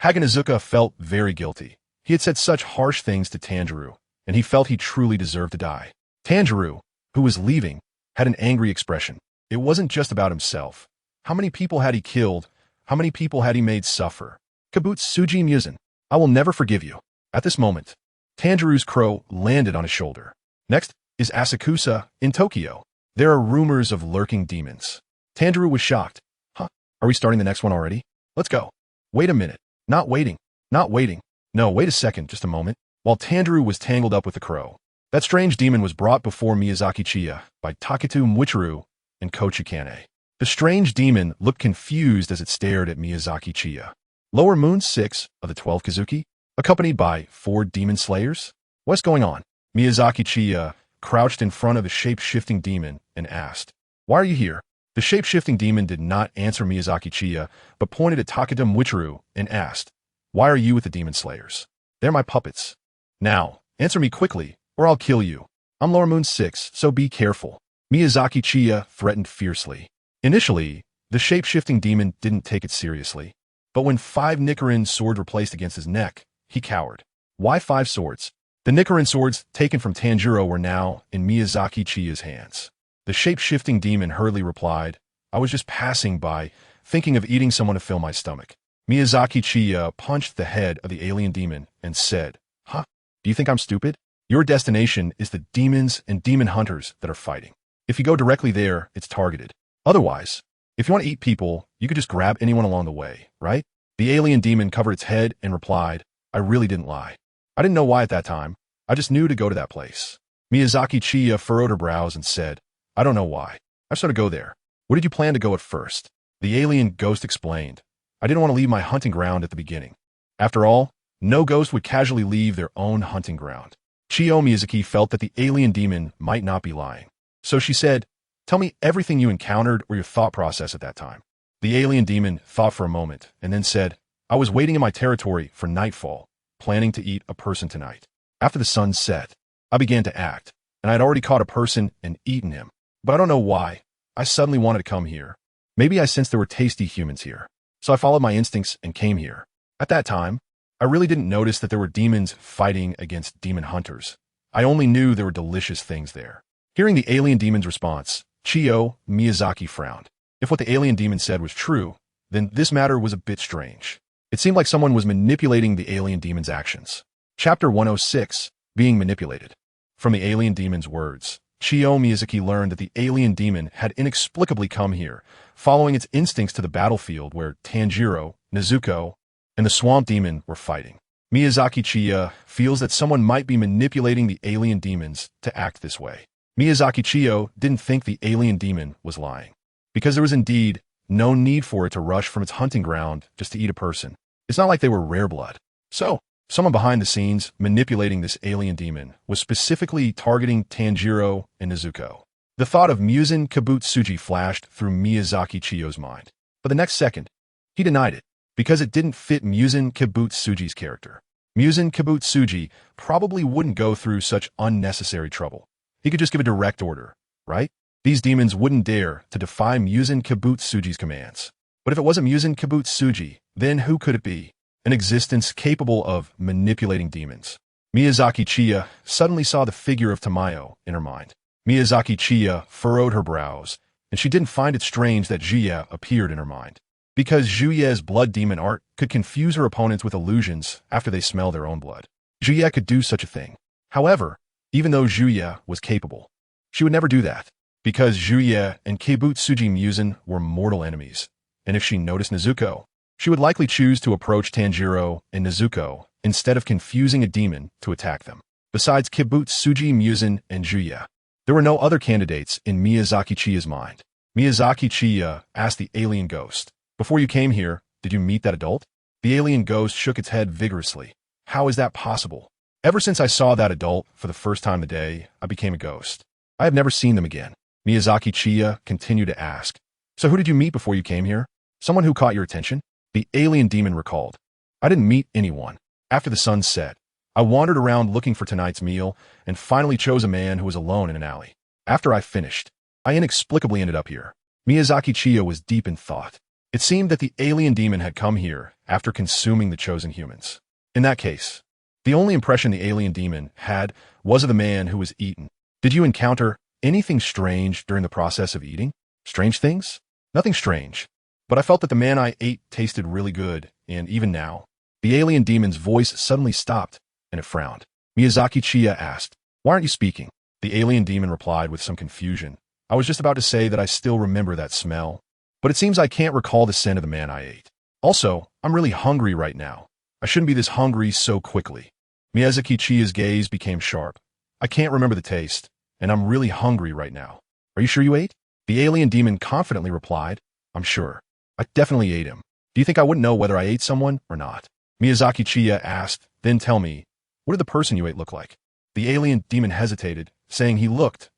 Haganezuka felt very guilty. He had said such harsh things to Tanjiro, and he felt he truly deserved to die. Tanjiro, who was leaving, had an angry expression. It wasn't just about himself. How many people had he killed? How many people had he made suffer? Kibutsuji Muzan, I will never forgive you. At this moment, Tanjiro's crow landed on his shoulder. Next is Asakusa in Tokyo. There are rumors of lurking demons. Tanjiro was shocked. Huh? Are we starting the next one already? Let's go. Wait a minute. Not waiting. No, wait a second, just a moment. While Tanjiro was tangled up with the crow, that strange demon was brought before Miyazaki Chiya by Taketo Muichiro and Kochikane. The strange demon looked confused as it stared at Miyazaki Chiya. Lower Moon 6 of the 12 Kazuki, accompanied by 4 demon slayers? What's going on? Miyazaki Chiya crouched in front of the shape-shifting demon and asked, Why are you here? The shape-shifting demon did not answer Miyazaki Chiya, but pointed at Taketo Muichiro and asked, Why are you with the demon slayers? They're my puppets. Now, answer me quickly, or I'll kill you. I'm Lower Moon 6, so be careful. Miyazaki Chiya threatened fiercely. Initially, the shape-shifting demon didn't take it seriously, but when 5 Nichiren swords were placed against his neck, he cowered. Why 5 swords? The Nichiren swords taken from Tanjiro were now in Miyazaki Chiya's hands. The shape-shifting demon hurriedly replied, I was just passing by, thinking of eating someone to fill my stomach. Miyazaki Chiya punched the head of the alien demon and said, Huh? Do you think I'm stupid? Your destination is the demons and demon hunters that are fighting. If you go directly there, it's targeted. Otherwise, if you want to eat people, you could just grab anyone along the way, right? The alien demon covered its head and replied, I really didn't lie. I didn't know why at that time. I just knew to go to that place. Miyazaki Chiya furrowed her brows and said, I don't know why. I just sort of go there. Where did you plan to go at first? The alien ghost explained, I didn't want to leave my hunting ground at the beginning. After all, no ghost would casually leave their own hunting ground. Chiya Miyazaki felt that the alien demon might not be lying. So she said, tell me everything you encountered or your thought process at that time. The alien demon thought for a moment and then said, I was waiting in my territory for nightfall, planning to eat a person tonight. After the sun set, I began to act, and I had already caught a person and eaten him. But I don't know why. I suddenly wanted to come here. Maybe I sensed there were tasty humans here. So I followed my instincts and came here. At that time, I really didn't notice that there were demons fighting against demon hunters. I only knew there were delicious things there. Hearing the alien demon's response, Chiya Miyazaki frowned. If what the alien demon said was true, then this matter was a bit strange. It seemed like someone was manipulating the alien demon's actions. Chapter 106, Being Manipulated. From the alien demon's words, Chiya Miyazaki learned that the alien demon had inexplicably come here, following its instincts to the battlefield where Tanjiro, Nezuko, and the swamp demon were fighting. Miyazaki Chiya feels that someone might be manipulating the alien demons to act this way. Miyazaki Chiya didn't think the alien demon was lying, because there was indeed no need for it to rush from its hunting ground just to eat a person. It's not like they were rare blood. So, someone behind the scenes manipulating this alien demon was specifically targeting Tanjiro and Nezuko. The thought of Muzan Kibutsuji flashed through Miyazaki Chiya's mind. But the next second, he denied it, because it didn't fit Muzan Kibutsuji's character. Muzan Kibutsuji probably wouldn't go through such unnecessary trouble. He could just give a direct order, right? These demons wouldn't dare to defy Muzan Kibutsuji's commands. But if it wasn't Muzan Kibutsuji, then who could it be? An existence capable of manipulating demons. Miyazaki Chiya suddenly saw the figure of Tamayo in her mind. Miyazaki Chiya furrowed her brows, and she didn't find it strange that Juya appeared in her mind, because Juya's blood demon art could confuse her opponents with illusions after they smell their own blood. Juya could do such a thing. However, even though Juya was capable, she would never do that, because Juya and Kibutsuji Muzan were mortal enemies, and if she noticed Nezuko, she would likely choose to approach Tanjiro and Nezuko instead of confusing a demon to attack them. Besides Kibutsuji Muzan and Juya, there were no other candidates in Miyazaki Chiya's mind. Miyazaki Chiya asked the alien ghost, before you came here, did you meet that adult? The alien ghost shook its head vigorously. How is that possible? Ever since I saw that adult for the first time today, I became a ghost. I have never seen them again. Miyazaki Chiya continued to ask. So who did you meet before you came here? Someone who caught your attention? The alien demon recalled. I didn't meet anyone. After the sun set, I wandered around looking for tonight's meal and finally chose a man who was alone in an alley. After I finished, I inexplicably ended up here. Miyazaki Chiya was deep in thought. It seemed that the alien demon had come here after consuming the chosen humans. In that case, the only impression the alien demon had was of the man who was eaten. Did you encounter anything strange during the process of eating? Strange things? Nothing strange. But I felt that the man I ate tasted really good, and even now, the alien demon's voice suddenly stopped, and it frowned. Miyazaki Chiya asked, why aren't you speaking? The alien demon replied with some confusion. I was just about to say that I still remember that smell, but it seems I can't recall the scent of the man I ate. Also, I'm really hungry right now. I shouldn't be this hungry so quickly. Miyazaki Chiya's gaze became sharp. I can't remember the taste, and I'm really hungry right now. Are you sure you ate? The alien demon confidently replied, I'm sure. I definitely ate him. Do you think I wouldn't know whether I ate someone or not? Miyazaki Chiya asked, then tell me, what did the person you ate look like? The alien demon hesitated, saying he looked.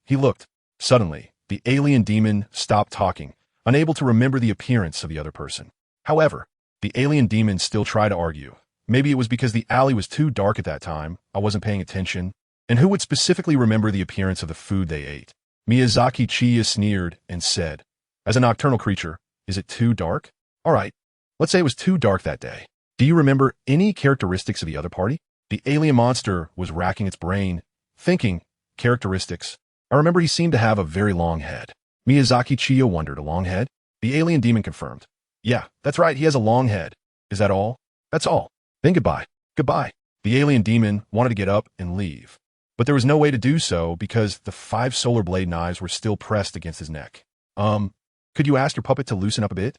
Suddenly, the alien demon stopped talking, unable to remember the appearance of the other person. However, the alien demon still tried to argue. Maybe it was because the alley was too dark at that time, I wasn't paying attention, and who would specifically remember the appearance of the food they ate? Miyazaki Chiya sneered and said, as a nocturnal creature, is it too dark? All right, let's say it was too dark that day. Do you remember any characteristics of the other party? The alien monster was racking its brain, thinking, characteristics. I remember he seemed to have a very long head. Miyazaki Chiya wondered, a long head? The alien demon confirmed. Yeah, that's right, he has a long head. Is that all? That's all. Then goodbye. Goodbye. The alien demon wanted to get up and leave. but there was no way to do so because the 5 solar blade knives were still pressed against his neck. Could you ask your puppet to loosen up a bit?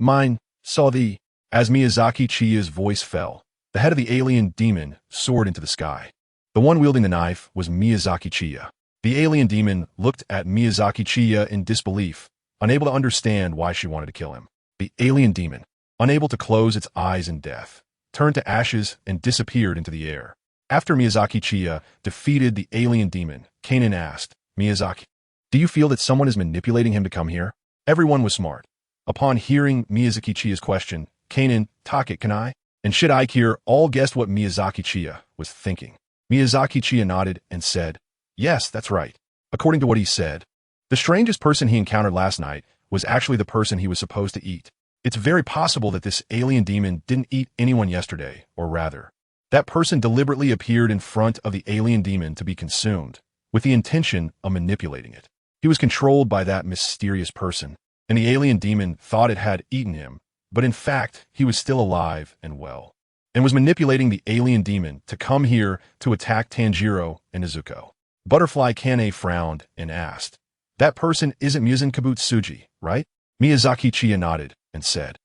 Mine, saw thee. As Miyazaki Chiya's voice fell, the head of the alien demon soared into the sky. The one wielding the knife was Miyazaki Chiya. The alien demon looked at Miyazaki Chiya in disbelief, unable to understand why she wanted to kill him. The alien demon, unable to close its eyes in death, turned to ashes and disappeared into the air. After Miyazaki Chiya defeated the alien demon, Kanan asked, Miyazaki, do you feel that someone is manipulating him to come here? Everyone was smart. Upon hearing Miyazaki Chiya's question, Kanan, Take, can I? And should I hear all guessed what Miyazaki Chiya was thinking. Miyazaki Chiya nodded and said, yes, that's right. According to what he said, the strangest person he encountered last night was actually the person he was supposed to eat. It's very possible that this alien demon didn't eat anyone yesterday, or rather, that person deliberately appeared in front of the alien demon to be consumed, with the intention of manipulating it. He was controlled by that mysterious person, and the alien demon thought it had eaten him, but in fact, he was still alive and well, and was manipulating the alien demon to come here to attack Tanjiro and Nezuko. Butterfly Kane frowned and asked, that person isn't Muzan Kibutsuji, right? Miyazaki Chiya nodded and said,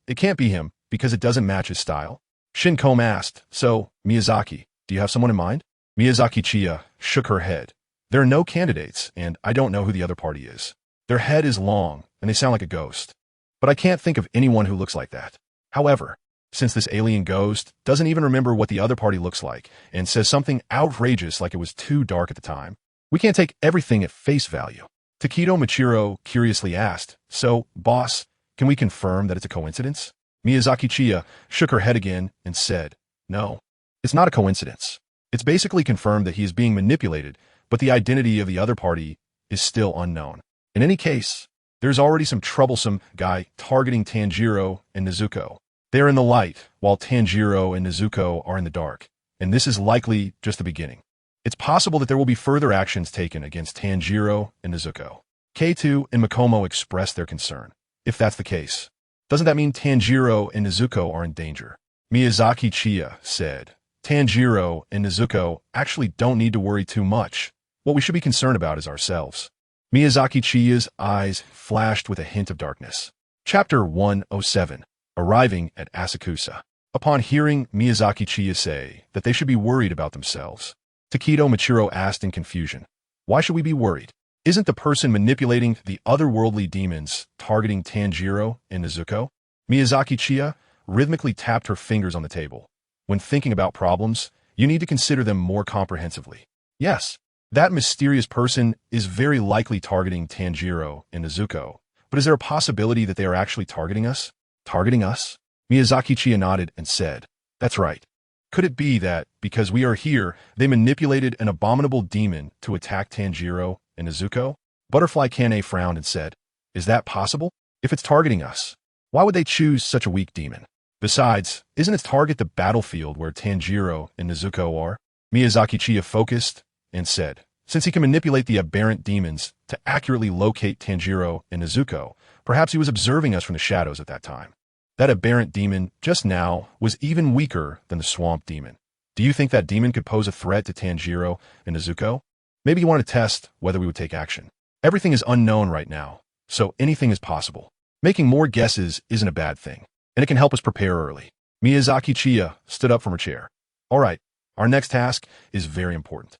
it can't be him because it doesn't match his style. Shinkom asked, so, Miyazaki, do you have someone in mind? Miyazaki Chiya shook her head. There are no candidates, and I don't know who the other party is. Their head is long, and they sound like a ghost. But I can't think of anyone who looks like that. However, since this alien ghost doesn't even remember what the other party looks like, and says something outrageous like it was too dark at the time, we can't take everything at face value. Takedo Michiro curiously asked, so, boss, can we confirm that it's a coincidence? Miyazaki Chiya shook her head again and said, no, it's not a coincidence. It's basically confirmed that he is being manipulated, but the identity of the other party is still unknown. In any case, there's already some troublesome guy targeting Tanjiro and Nezuko. They're in the light, while Tanjiro and Nezuko are in the dark, and this is likely just the beginning. It's possible that there will be further actions taken against Tanjiro and Nezuko. K2 and Makomo expressed their concern. If that's the case, doesn't that mean Tanjiro and Nezuko are in danger? Miyazaki Chiya said, Tanjiro and Nezuko actually don't need to worry too much. What we should be concerned about is ourselves. Miyazaki Chiya's eyes flashed with a hint of darkness. Chapter 107, Arriving at Asakusa. Upon hearing Miyazaki Chiya say that they should be worried about themselves, Takedo Michiro asked in confusion, why should we be worried? Isn't the person manipulating the otherworldly demons targeting Tanjiro and Nezuko? Miyazaki Chiya rhythmically tapped her fingers on the table. When thinking about problems, you need to consider them more comprehensively. Yes, that mysterious person is very likely targeting Tanjiro and Nezuko, but is there a possibility that they are actually targeting us? Targeting us? Miyazaki Chiya nodded and said, that's right. Could it be that, because we are here, they manipulated an abominable demon to attack Tanjiro and Nezuko? Butterfly Kane frowned and said, is that possible? If it's targeting us, why would they choose such a weak demon? Besides, isn't its target the battlefield where Tanjiro and Nezuko are? Miyazaki Chiya focused and said, since he can manipulate the aberrant demons to accurately locate Tanjiro and Nezuko, perhaps he was observing us from the shadows at that time. That aberrant demon just now was even weaker than the swamp demon. Do you think that demon could pose a threat to Tanjiro and Nezuko? Maybe you want to test whether we would take action. Everything is unknown right now, so anything is possible. Making more guesses isn't a bad thing, and it can help us prepare early. Miyazaki Chiya stood up from her chair. All right, our next task is very important.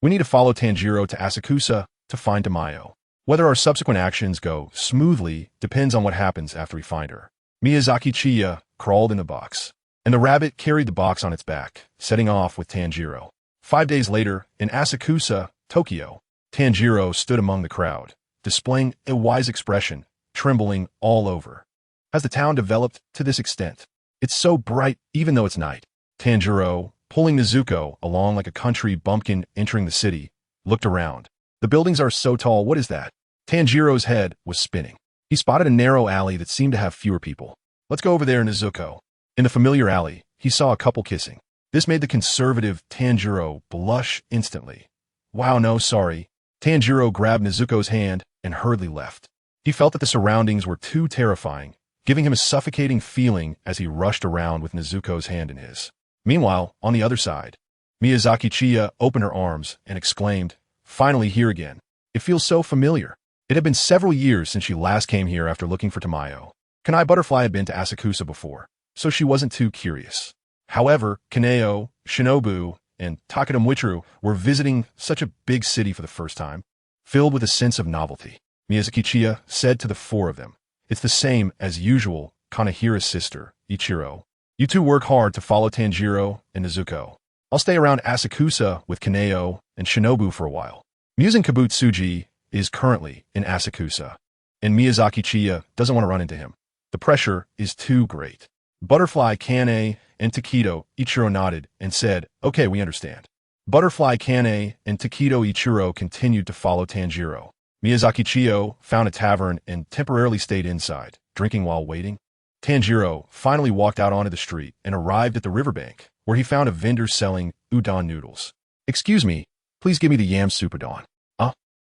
We need to follow Tanjiro to Asakusa to find Tamayo. Whether our subsequent actions go smoothly depends on what happens after we find her. Miyazaki Chiya crawled in the box, and the rabbit carried the box on its back, setting off with Tanjiro. 5 days later, in Asakusa, Tokyo, Tanjiro stood among the crowd, displaying a wise expression, trembling all over. Has the town developed to this extent? It's so bright even though it's night. Tanjiro, pulling Nezuko along like a country bumpkin entering the city, looked around. The buildings are so tall, what is that? Tanjiro's head was spinning. He spotted a narrow alley that seemed to have fewer people. Let's go over there, Nezuko. In the familiar alley, he saw a couple kissing. This made the conservative Tanjiro blush instantly. Wow, no, sorry. Tanjiro grabbed Nezuko's hand and hurriedly left. He felt that the surroundings were too terrifying, giving him a suffocating feeling as he rushed around with Nezuko's hand in his. Meanwhile, on the other side, Miyazaki Chiya opened her arms and exclaimed, "Finally here again. It feels so familiar." It had been several years since she last came here after looking for Tamayo. Kanai Butterfly had been to Asakusa before, so she wasn't too curious. However, Kaneo, Shinobu, and Takeda Muichiro were visiting such a big city for the first time, filled with a sense of novelty. Miyazaki Chiya said to the four of them, "It's the same as usual, Kanehira's sister, Ichiro. You two work hard to follow Tanjiro and Nezuko. I'll stay around Asakusa with Kaneo and Shinobu for a while." Muzan Kibutsuji is currently in Asakusa, and Miyazaki Chiya doesn't want to run into him. The pressure is too great. Butterfly Kane and Takedo Ichiro nodded and said, "Okay, we understand." Butterfly Kane and Takedo Ichiro continued to follow Tanjiro. Miyazaki Chiyo found a tavern and temporarily stayed inside, drinking while waiting. Tanjiro finally walked out onto the street and arrived at the riverbank, where he found a vendor selling udon noodles. "Excuse me, please give me the yam soup udon."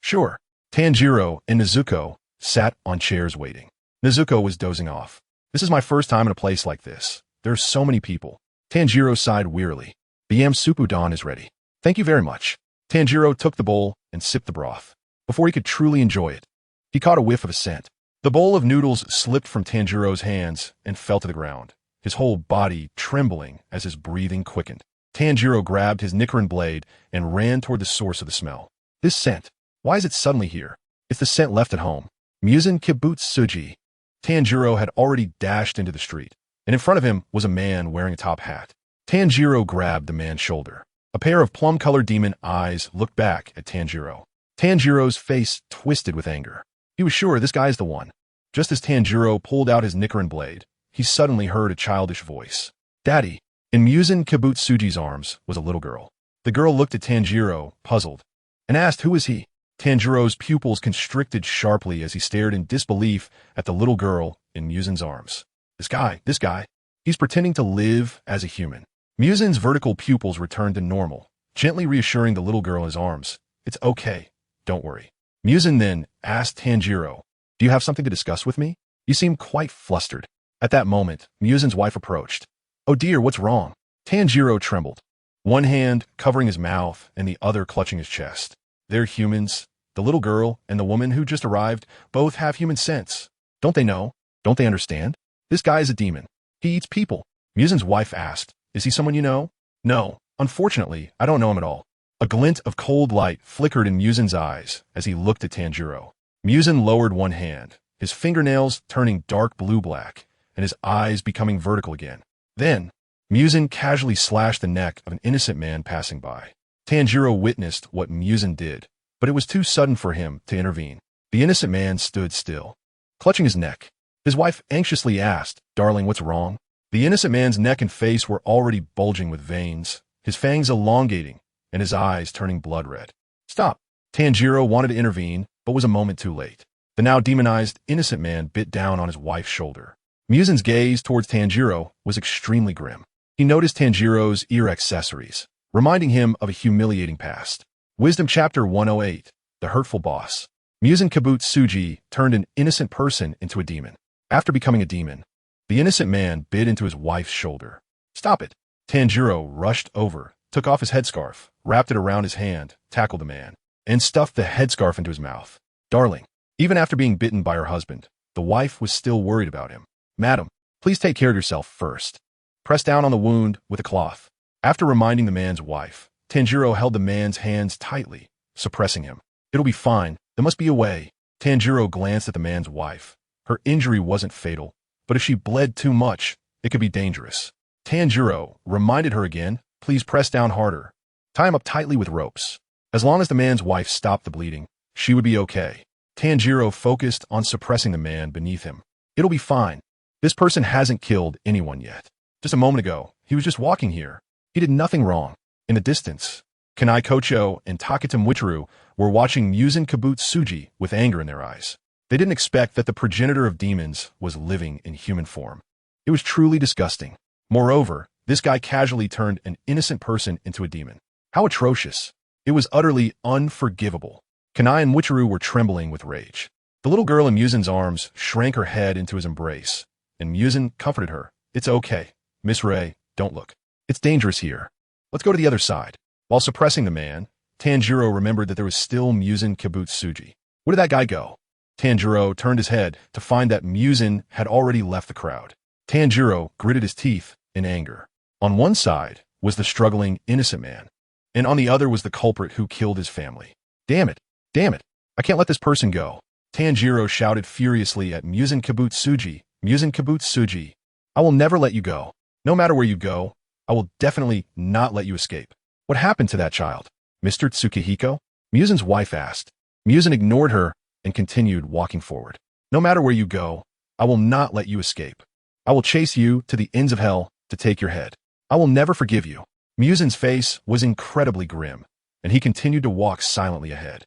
Sure." Tanjiro and Nezuko sat on chairs waiting. Nezuko was dozing off. "This is my first time in a place like this. There are so many people." Tanjiro sighed wearily. "The yam soup udon is ready." "Thank you very much." Tanjiro took the bowl and sipped the broth. Before he could truly enjoy it, he caught a whiff of a scent. The bowl of noodles slipped from Tanjiro's hands and fell to the ground, his whole body trembling as his breathing quickened. Tanjiro grabbed his Nichiren blade and ran toward the source of the smell. This scent. Why is it suddenly here? It's the scent left at home. Muzan Kibutsuji. Tanjiro had already dashed into the street, and in front of him was a man wearing a top hat. Tanjiro grabbed the man's shoulder. A pair of plum-colored demon eyes looked back at Tanjiro. Tanjiro's face twisted with anger. He was sure this guy's the one. Just as Tanjiro pulled out his Nichiren blade, he suddenly heard a childish voice. "Daddy." In Muzan Kibutsuji's arms was a little girl. The girl looked at Tanjiro, puzzled, and asked who was he. Tanjiro's pupils constricted sharply as he stared in disbelief at the little girl in Muzan's arms. This guy, he's pretending to live as a human. Muzan's vertical pupils returned to normal, gently reassuring the little girl in his arms. "It's okay, don't worry." Muzan then asked Tanjiro, "Do you have something to discuss with me? You seem quite flustered." At that moment, Muzan's wife approached. "Oh dear, what's wrong?" Tanjiro trembled, one hand covering his mouth and the other clutching his chest. "They're humans. The little girl and the woman who just arrived both have human sense. Don't they know? Don't they understand? This guy is a demon. He eats people." Muzan's wife asked, "Is he someone you know?" "No, unfortunately, I don't know him at all." A glint of cold light flickered in Muzan's eyes as he looked at Tanjiro. Muzan lowered one hand, his fingernails turning dark blue-black, and his eyes becoming vertical again. Then, Muzan casually slashed the neck of an innocent man passing by. Tanjiro witnessed what Muzan did, but it was too sudden for him to intervene. The innocent man stood still, clutching his neck. His wife anxiously asked, "Darling, what's wrong?" The innocent man's neck and face were already bulging with veins, his fangs elongating, and his eyes turning blood red. "Stop!" Tanjiro wanted to intervene, but was a moment too late. The now demonized innocent man bit down on his wife's shoulder. Muzan's gaze towards Tanjiro was extremely grim. He noticed Tanjiro's ear accessories, reminding him of a humiliating past. Wisdom Chapter 108, The Hurtful Boss. Muzan Kibutsuji turned an innocent person into a demon. After becoming a demon, the innocent man bit into his wife's shoulder. "Stop it!" Tanjiro rushed over, took off his headscarf, wrapped it around his hand, tackled the man, and stuffed the headscarf into his mouth. "Darling." Even after being bitten by her husband, the wife was still worried about him. "Madam, please take care of yourself first." Press down on the wound with a cloth. After reminding the man's wife, Tanjiro held the man's hands tightly, suppressing him. "It'll be fine. There must be a way." Tanjiro glanced at the man's wife. Her injury wasn't fatal, but if she bled too much, it could be dangerous. Tanjiro reminded her again, "Please press down harder. Tie him up tightly with ropes." As long as the man's wife stopped the bleeding, she would be okay. Tanjiro focused on suppressing the man beneath him. "It'll be fine. This person hasn't killed anyone yet. Just a moment ago, he was just walking here. He did nothing wrong." In the distance, Kanai Kocho and Takeda Muichiro were watching Muzan Kibutsuji with anger in their eyes. They didn't expect that the progenitor of demons was living in human form. It was truly disgusting. Moreover, this guy casually turned an innocent person into a demon. How atrocious. It was utterly unforgivable. Kanai and Muichiro were trembling with rage. The little girl in Muzan's arms shrank her head into his embrace, and Muzan comforted her. "It's okay. Miss Ray, don't look. It's dangerous here. Let's go to the other side." While suppressing the man, Tanjiro remembered that there was still Muzan Kibutsuji. Where did that guy go? Tanjiro turned his head to find that Muzan had already left the crowd. Tanjiro gritted his teeth in anger. On one side was the struggling, innocent man, and on the other was the culprit who killed his family. Damn it! Damn it! I can't let this person go. Tanjiro shouted furiously at Muzan Kibutsuji. Muzan Kibutsuji, I will never let you go. No matter where you go, I will definitely not let you escape. What happened to that child? Mr. Tsukihiko? Muzan's wife asked. Muzan ignored her and continued walking forward. No matter where you go, I will not let you escape. I will chase you to the ends of hell to take your head. I will never forgive you. Muzan's face was incredibly grim, and he continued to walk silently ahead.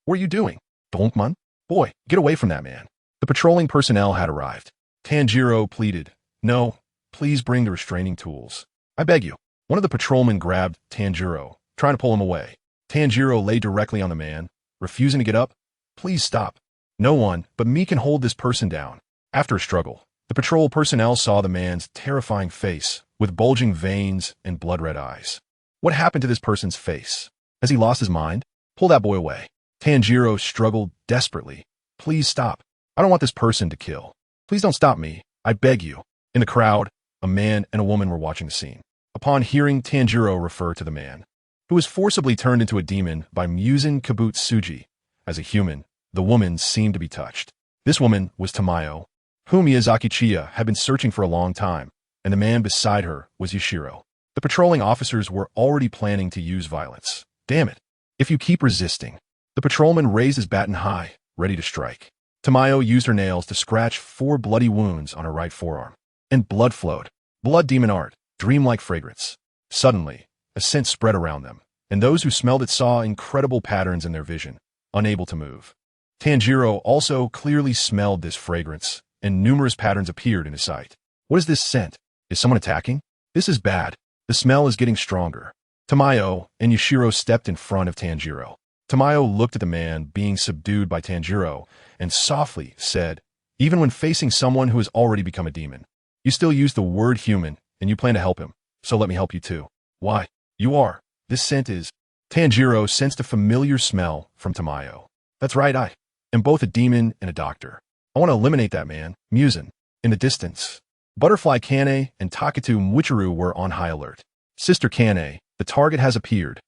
What are you doing? Donkman? Boy, get away from that man. The patrolling personnel had arrived. Tanjiro pleaded, No, please bring the restraining tools. I beg you. One of the patrolmen grabbed Tanjiro, trying to pull him away. Tanjiro lay directly on the man, refusing to get up. Please stop. No one but me can hold this person down. After a struggle, the patrol personnel saw the man's terrifying face with bulging veins and blood-red eyes. What happened to this person's face? Has he lost his mind? Pull that boy away. Tanjiro struggled desperately. Please stop. I don't want this person to kill. Please don't stop me. I beg you. In the crowd, a man and a woman were watching the scene. Upon hearing Tanjiro refer to the man, who was forcibly turned into a demon by Muzan Kibutsuji, as a human, the woman seemed to be touched. This woman was Tamayo, whom Miyazaki Chiya had been searching for a long time, and the man beside her was Yashiro. The patrolling officers were already planning to use violence. Damn it. If you keep resisting. The patrolman raised his baton high, ready to strike. Tamayo used her nails to scratch 4 bloody wounds on her right forearm. And blood flowed. Blood demon art, dreamlike fragrance. Suddenly, a scent spread around them, and those who smelled it saw incredible patterns in their vision, unable to move. Tanjiro also clearly smelled this fragrance, and numerous patterns appeared in his sight. What is this scent? Is someone attacking? This is bad. The smell is getting stronger. Tamayo and Yashiro stepped in front of Tanjiro. Tamayo looked at the man being subdued by Tanjiro and softly said, Even when facing someone who has already become a demon, you still use the word human and you plan to help him, so let me help you too. Why? You are. This scent is. Tanjiro sensed a familiar smell from Tamayo. That's right, I am both a demon and a doctor. I want to eliminate that man, Muzan. In the distance, Butterfly Kane and Taketu Mwichiru were on high alert. Sister Kane, the target has appeared.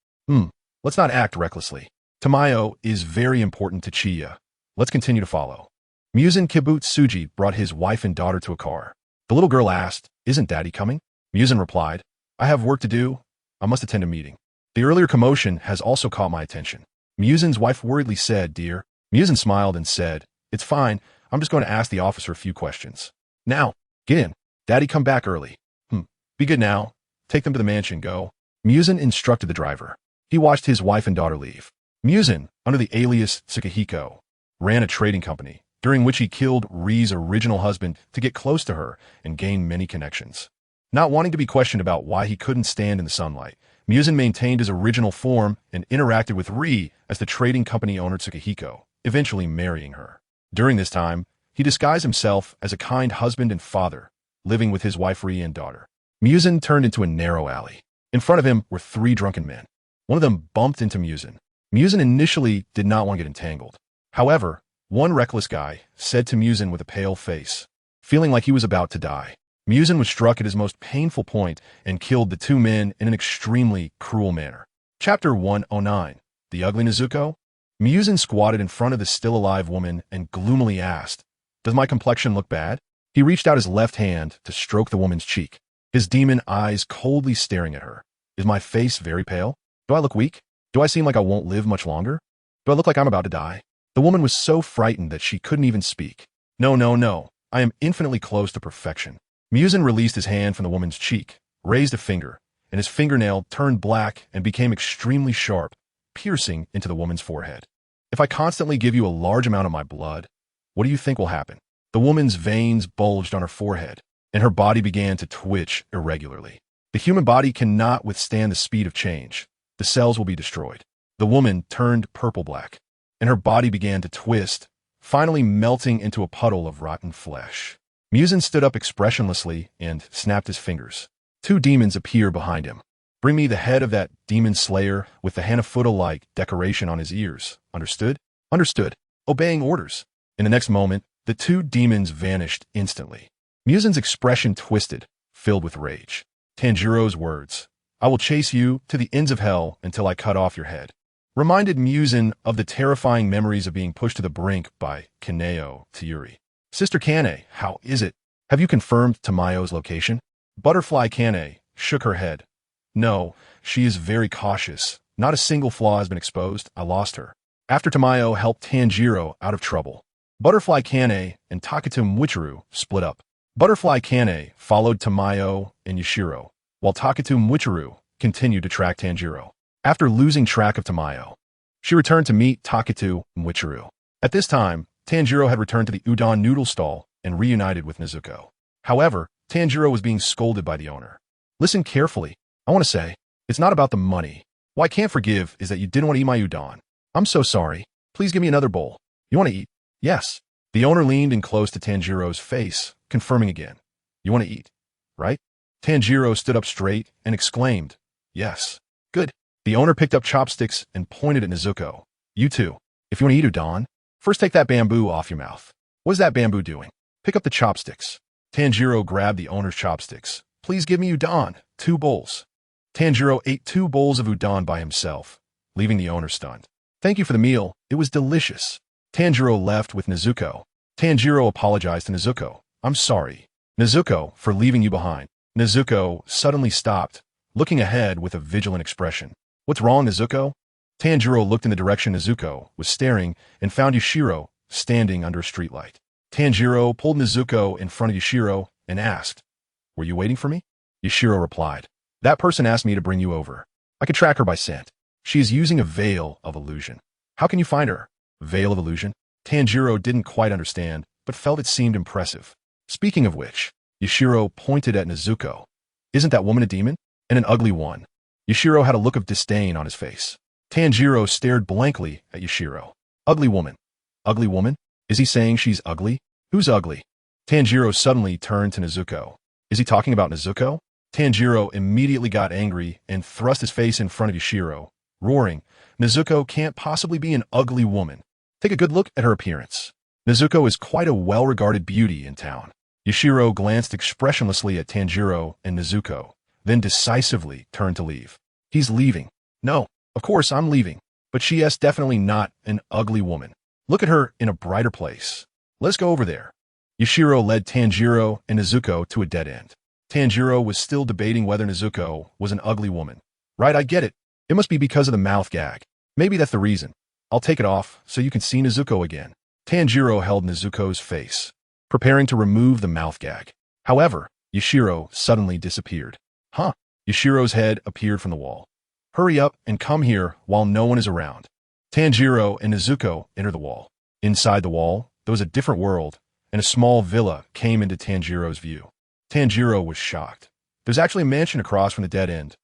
Let's not act recklessly. Tamayo is very important to Chiya. Let's continue to follow. Muzan Kibutsuji brought his wife and daughter to a car. The little girl asked, Isn't Daddy coming? Muzan replied, I have work to do. I must attend a meeting. The earlier commotion has also caught my attention. Muzan's wife worriedly said, Dear. Muzan smiled and said, It's fine. I'm just going to ask the officer a few questions. Now, get in. Daddy, come back early. Be good now. Take them to the mansion, go. Muzan instructed the driver. He watched his wife and daughter leave. Muzan, under the alias Tsukihiko, ran a trading company, during which he killed Ri's original husband to get close to her and gain many connections. Not wanting to be questioned about why he couldn't stand in the sunlight, Muzan maintained his original form and interacted with Ri as the trading company owner Tsukihiko, eventually marrying her. During this time, he disguised himself as a kind husband and father, living with his wife Ri and daughter. Muzan turned into a narrow alley. In front of him were 3 drunken men. One of them bumped into Muzan. Muzan initially did not want to get entangled. However, one reckless guy said to Muzan with a pale face, feeling like he was about to die. Muzan was struck at his most painful point and killed the 2 men in an extremely cruel manner. Chapter 109. The Ugly Nezuko? Muzan squatted in front of the still-alive woman and gloomily asked, Does my complexion look bad? He reached out his left hand to stroke the woman's cheek, his demon eyes coldly staring at her. Is my face very pale? Do I look weak? Do I seem like I won't live much longer? Do I look like I'm about to die? The woman was so frightened that she couldn't even speak. No. I am infinitely close to perfection. Muzan released his hand from the woman's cheek, raised a finger, and his fingernail turned black and became extremely sharp, piercing into the woman's forehead. If I constantly give you a large amount of my blood, what do you think will happen? The woman's veins bulged on her forehead, and her body began to twitch irregularly. The human body cannot withstand the speed of change. The cells will be destroyed. The woman turned purple-black, and her body began to twist, finally melting into a puddle of rotten flesh. Muzan stood up expressionlessly and snapped his fingers. 2 demons appeared behind him. Bring me the head of that demon slayer with the Hanafuda-like decoration on his ears. Understood? Understood. Obeying orders. In the next moment, the two demons vanished instantly. Muzan's expression twisted, filled with rage. Tanjiro's words, "I will chase you to the ends of hell until I cut off your head," reminded Muzan of the terrifying memories of being pushed to the brink by Kaneo Tayuri. "Sister Kane, how is it? Have you confirmed Tamayo's location?" Butterfly Kane shook her head. "No, she is very cautious. Not a single flaw has been exposed. I lost her after Tamayo helped Tanjiro out of trouble." Butterfly Kane and Takatu Mwichiru split up. Butterfly Kane followed Tamayo and Yashiro, while Takatu Mwichiru continued to track Tanjiro. After losing track of Tamayo, she returned to meet Takatu Mwichiru. At this time, Tanjiro had returned to the udon noodle stall and reunited with Nezuko. However, Tanjiro was being scolded by the owner. "Listen carefully. I want to say, it's not about the money. What I can't forgive is that you didn't want to eat my udon. I'm so sorry. Please give me another bowl. You want to eat?" "Yes." The owner leaned in close to Tanjiro's face, confirming again. "You want to eat, right?" Tanjiro stood up straight and exclaimed, "Yes." "Good." The owner picked up chopsticks and pointed at Nezuko. "You too. If you want to eat udon, first take that bamboo off your mouth." "What is that bamboo doing?" "Pick up the chopsticks." Tanjiro grabbed the owner's chopsticks. "Please give me udon. 2 bowls." Tanjiro ate 2 bowls of udon by himself, leaving the owner stunned. "Thank you for the meal. It was delicious." Tanjiro left with Nezuko. Tanjiro apologized to Nezuko. "I'm sorry, Nezuko, for leaving you behind." Nezuko suddenly stopped, looking ahead with a vigilant expression. "What's wrong, Nezuko?" Tanjiro looked in the direction Nezuko was staring and found Yashiro standing under a streetlight. Tanjiro pulled Nezuko in front of Yashiro and asked, "Were you waiting for me?" Yashiro replied, "That person asked me to bring you over. I could track her by scent. She is using a veil of illusion." "How can you find her?" "Veil of illusion?" Tanjiro didn't quite understand, but felt it seemed impressive. "Speaking of which," Yashiro pointed at Nezuko. "Isn't that woman a demon? And an ugly one?" Yashiro had a look of disdain on his face. Tanjiro stared blankly at Yashiro. "Ugly woman? Ugly woman? Is he saying she's ugly? Who's ugly?" Tanjiro suddenly turned to Nezuko. "Is he talking about Nezuko?" Tanjiro immediately got angry and thrust his face in front of Yashiro, roaring, "Nezuko can't possibly be an ugly woman. Take a good look at her appearance. Nezuko is quite a well-regarded beauty in town." Yashiro glanced expressionlessly at Tanjiro and Nezuko, then decisively turned to leave. "He's leaving." "No, of course I'm leaving. But she is definitely not an ugly woman. Look at her in a brighter place. Let's go over there." Yashiro led Tanjiro and Nezuko to a dead end. Tanjiro was still debating whether Nezuko was an ugly woman. "Right, I get it. It must be because of the mouth gag. Maybe that's the reason. I'll take it off so you can see Nezuko again." Tanjiro held Nezuko's face, preparing to remove the mouth gag. However, Yashiro suddenly disappeared. "Huh?" Yashiro's head appeared from the wall. "Hurry up and come here while no one is around." Tanjiro and Nezuko entered the wall. Inside the wall, there was a different world, and a small villa came into Tanjiro's view. Tanjiro was shocked. There's actually a mansion across from the dead end.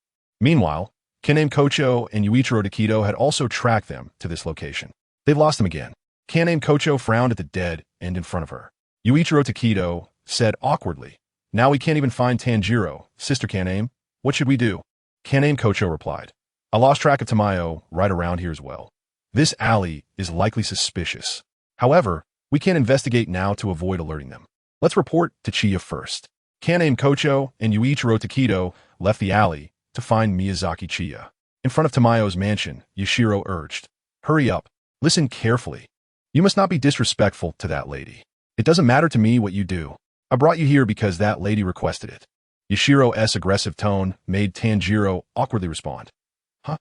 Meanwhile, Kanem Kocho and Yuichiro Takedo had also tracked them to this location. They've lost them again. Kanem Kocho frowned at the dead end in front of her. Yuichiro Takedo said awkwardly, "Now we can't even find Tanjiro. Sister Kanem, what should we do?" Kanem Kocho replied, "I lost track of Tamayo right around here as well. This alley is likely suspicious. However, we can't investigate now to avoid alerting them. Let's report to Chiya first." Kanem Kocho and Yuichiro Takedo left the alley to find Miyazaki Chiya. In front of Tamayo's mansion, Yashiro urged, "Hurry up. Listen carefully. You must not be disrespectful to that lady. It doesn't matter to me what you do. I brought you here because that lady requested it." Yashiro's aggressive tone made Tanjiro awkwardly respond. "Huh?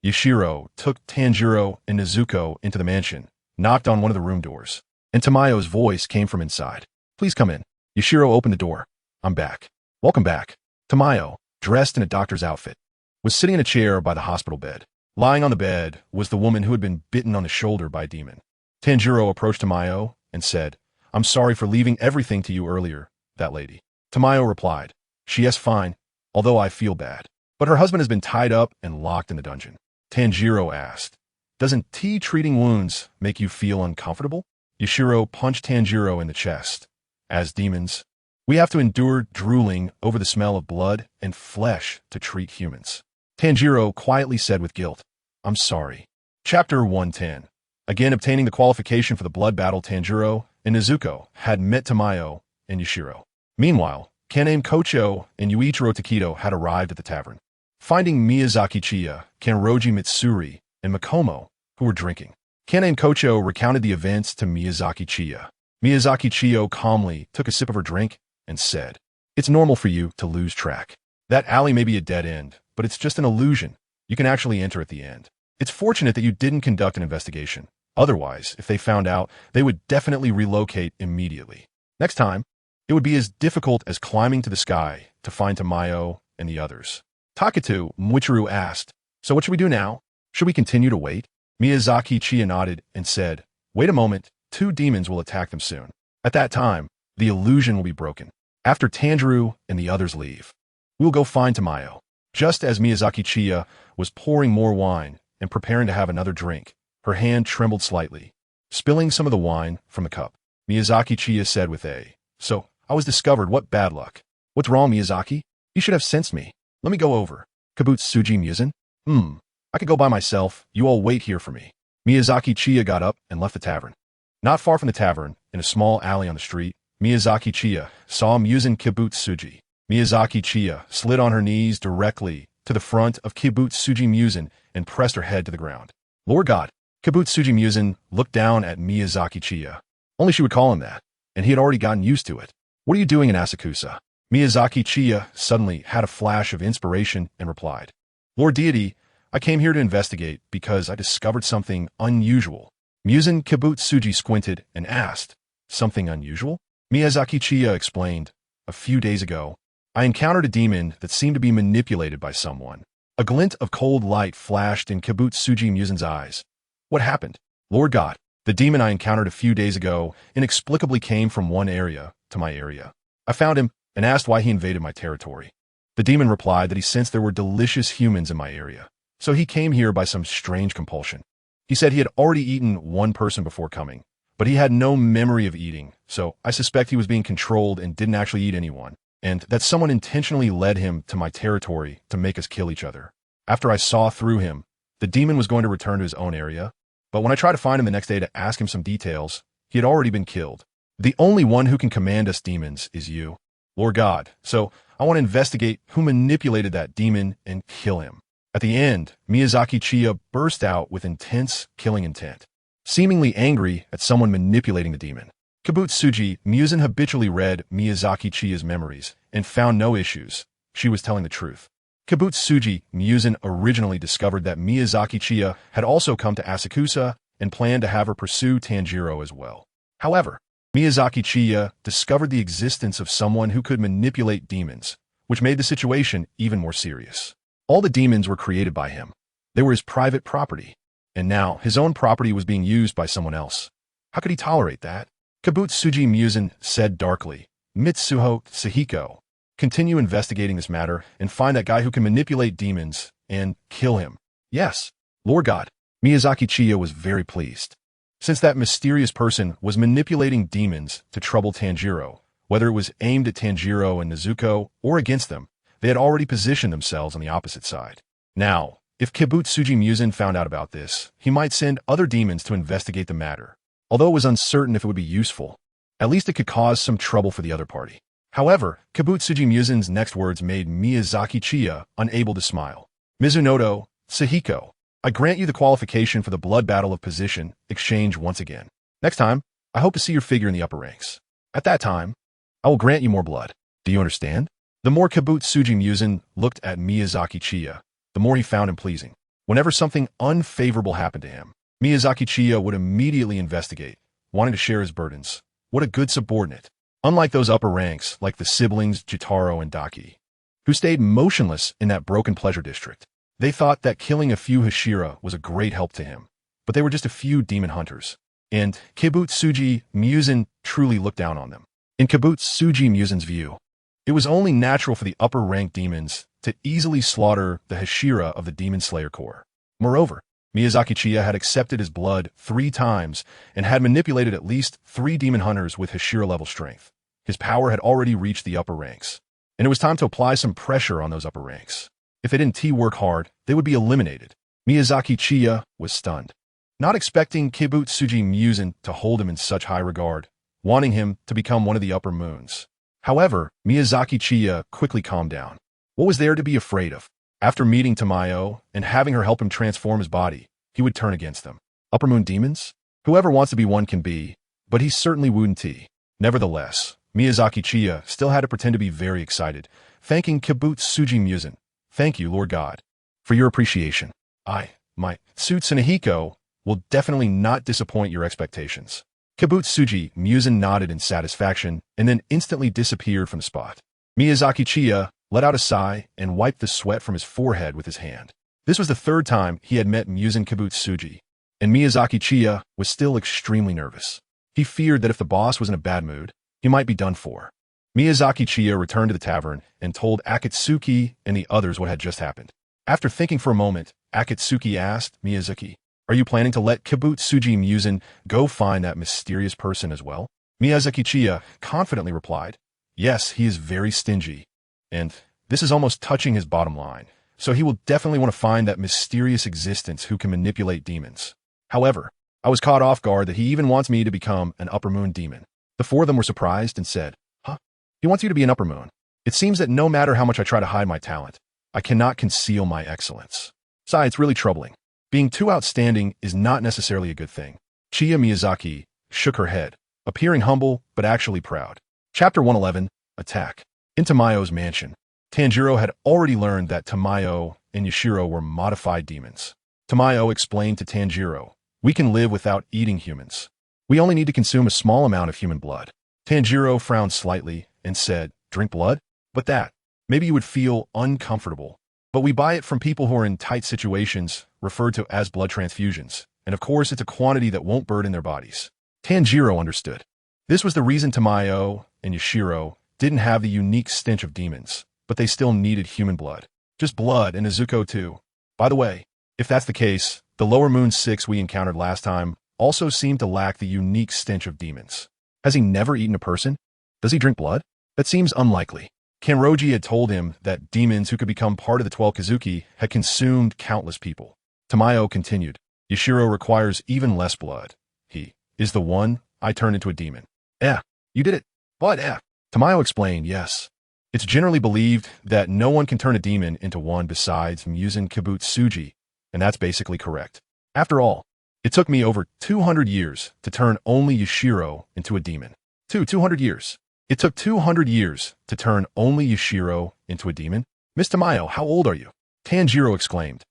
Yashiro took Tanjiro and Nezuko into the mansion, knocked on one of the room doors, and Tamayo's voice came from inside. "Please come in." Yashiro opened the door. "I'm back." "Welcome back." Tamayo, dressed in a doctor's outfit, was sitting in a chair by the hospital bed. Lying on the bed was the woman who had been bitten on the shoulder by a demon. Tanjiro approached Tamayo and said, "I'm sorry for leaving everything to you earlier, that lady." Tamayo replied, "She is fine, although I feel bad. But her husband has been tied up and locked in the dungeon." Tanjiro asked, "Doesn't tea treating wounds make you feel uncomfortable?" Yashiro punched Tanjiro in the chest. "As demons, We have to endure drooling over the smell of blood and flesh to treat humans. Tanjiro quietly said with guilt, I'm sorry. Chapter 110. Again obtaining the qualification for the blood battle, Tanjiro and Nezuko had met Tamayo and Yashiro. Meanwhile, Kaname Kocho and Yuichiro Takedo had arrived at the tavern. Finding Miyazaki Chiya, Kanroji Mitsuri, and Makomo, who were drinking. Kaname Kocho recounted the events to Miyazaki Chiya. Miyazaki Chiyo calmly took a sip of her drink and said, It's normal for you to lose track. That alley may be a dead end, but it's just an illusion. You can actually enter at the end. It's fortunate that you didn't conduct an investigation. Otherwise, if they found out, they would definitely relocate immediately. Next time, it would be as difficult as climbing to the sky to find Tamayo and the others. Taketu Muichiro asked, So what should we do now? Should we continue to wait? Miyazaki Chiya nodded and said, Wait a moment, 2 demons will attack them soon. At that time, the illusion will be broken. After Tanjiro and the others leave, we will go find Tamayo. Just as Miyazaki Chiya was pouring more wine and preparing to have another drink, her hand trembled slightly, spilling some of the wine from the cup. Miyazaki Chiya said with So, I was discovered, what bad luck. What's wrong, Miyazaki? You should have sensed me. Let me go over. Kibutsuji Muzan? I could go by myself. You all wait here for me. Miyazaki Chiya got up and left the tavern. Not far from the tavern, in a small alley on the street, Miyazaki Chiya saw Muzan Kibutsuji. Miyazaki Chiya slid on her knees directly to the front of Kibutsuji Muzan and pressed her head to the ground. Lord God, Kibutsuji Muzan looked down at Miyazaki Chiya. Only she would call him that, and he had already gotten used to it. What are you doing in Asakusa? Miyazaki Chiya suddenly had a flash of inspiration and replied, Lord Deity, I came here to investigate because I discovered something unusual. Muzan Kibutsuji squinted and asked, Something unusual? Miyazaki Chiya explained, A few days ago, I encountered a demon that seemed to be manipulated by someone. A glint of cold light flashed in Kibutsuji Muzan's eyes. What happened? Lord God, the demon I encountered a few days ago inexplicably came from one area to my area. I found him and asked why he invaded my territory. The demon replied that he sensed there were delicious humans in my area, so he came here by some strange compulsion. He said he had already eaten one person before coming, but he had no memory of eating, so I suspect he was being controlled and didn't actually eat anyone, and that someone intentionally led him to my territory to make us kill each other. After I saw through him, the demon was going to return to his own area, but when I tried to find him the next day to ask him some details, he had already been killed. The only one who can command us demons is you, Lord God, so I want to investigate who manipulated that demon and kill him. At the end, Miyazaki Chiya burst out with intense killing intent, seemingly angry at someone manipulating the demon. Kibutsuji Muzan habitually read Miyazaki Chiya's memories and found no issues. She was telling the truth. Kibutsuji Muzan originally discovered that Miyazaki Chiya had also come to Asakusa and planned to have her pursue Tanjiro as well. However, Miyazaki Chiya discovered the existence of someone who could manipulate demons, which made the situation even more serious. All the demons were created by him. They were his private property, and now his own property was being used by someone else. How could he tolerate that? Kibutsuji Muzan said darkly, Mitsuho Sahiko, continue investigating this matter and find that guy who can manipulate demons and kill him. Yes, Lord God. Miyazaki Chiya was very pleased. Since that mysterious person was manipulating demons to trouble Tanjiro, whether it was aimed at Tanjiro and Nezuko or against them, they had already positioned themselves on the opposite side. Now, if Kibutsuji Muzan found out about this, he might send other demons to investigate the matter. Although it was uncertain if it would be useful, at least it could cause some trouble for the other party. However, Kibutsuji Muzan's next words made Miyazaki Chiya unable to smile. Mizunoto, Sahiko, I grant you the qualification for the blood battle of position exchange once again. Next time, I hope to see your figure in the upper ranks. At that time, I will grant you more blood. Do you understand? The more Kibutsuji Muzan looked at Miyazaki Chiya, the more he found him pleasing. Whenever something unfavorable happened to him, Miyazaki Chiya would immediately investigate, wanting to share his burdens. What a good subordinate. Unlike those upper ranks, like the siblings Jitaro and Daki, who stayed motionless in that broken pleasure district. They thought that killing a few Hashira was a great help to him, but they were just a few demon hunters, and Kibutsuji Muzan truly looked down on them. In Kibutsuji Muzan's view, it was only natural for the upper-ranked demons to easily slaughter the Hashira of the Demon Slayer Corps. Moreover, Miyazaki Chiya had accepted his blood 3 times and had manipulated at least 3 demon hunters with Hashira-level strength. His power had already reached the upper ranks, and it was time to apply some pressure on those upper ranks. If they didn't work hard, they would be eliminated. Miyazaki Chiya was stunned, not expecting Kibutsuji Muzan to hold him in such high regard, wanting him to become one of the upper moons. However, Miyazaki Chiya quickly calmed down. What was there to be afraid of? After meeting Tamayo and having her help him transform his body, he would turn against them. Upper moon demons? Whoever wants to be one can be, but he certainly wouldn't. Nevertheless, Miyazaki Chiya still had to pretend to be very excited, thanking Kibutsuji Muzan. Thank you, Lord God, for your appreciation. My Tsunehiko will definitely not disappoint your expectations. Kibutsuji Muzan nodded in satisfaction and then instantly disappeared from the spot. Miyazaki Chiya let out a sigh and wiped the sweat from his forehead with his hand. This was the third time he had met Muzan Kibutsuji, and Miyazaki Chiya was still extremely nervous. He feared that if the boss was in a bad mood, he might be done for. Miyazaki Chiya returned to the tavern and told Akatsuki and the others what had just happened. After thinking for a moment, Akatsuki asked Miyazaki, "Are you planning to let Kibutsuji Muzan go find that mysterious person as well?" Miyazaki Chiya confidently replied, "Yes, he is very stingy, and this is almost touching his bottom line, so he will definitely want to find that mysterious existence who can manipulate demons. However, I was caught off guard that he even wants me to become an upper moon demon." The four of them were surprised and said, "Huh? He wants you to be an upper moon? It seems that no matter how much I try to hide my talent, I cannot conceal my excellence. Besides, it's really troubling. Being too outstanding is not necessarily a good thing." Chiya Miyazaki shook her head, appearing humble but actually proud. Chapter 111, Attack. In Tamayo's mansion, Tanjiro had already learned that Tamayo and Yashiro were modified demons. Tamayo explained to Tanjiro, "We can live without eating humans. We only need to consume a small amount of human blood." Tanjiro frowned slightly and said, "Drink blood? But that, maybe you would feel uncomfortable. But we buy it from people who are in tight situations, referred to as blood transfusions, and of course it's a quantity that won't burden their bodies." Tanjiro understood. This was the reason Tamayo and Yashiro didn't have the unique stench of demons, but they still needed human blood. Just blood and Izuko too. By the way, if that's the case, the Lower Moon 6 we encountered last time also seemed to lack the unique stench of demons. Has he never eaten a person? Does he drink blood? That seems unlikely. Kanroji had told him that demons who could become part of the 12 Kazuki had consumed countless people. Tamayo continued, "Yashiro requires even less blood. He is the one I turned into a demon." You did it. But Tamayo explained, "Yes. It's generally believed that no one can turn a demon into one besides Muzan Kibutsuji, and that's basically correct. After all, it took me over 200 years to turn only Yashiro into a demon. 200 years. It took 200 years to turn only Yashiro into a demon? Miss Tamayo, how old are you?" Tanjiro exclaimed,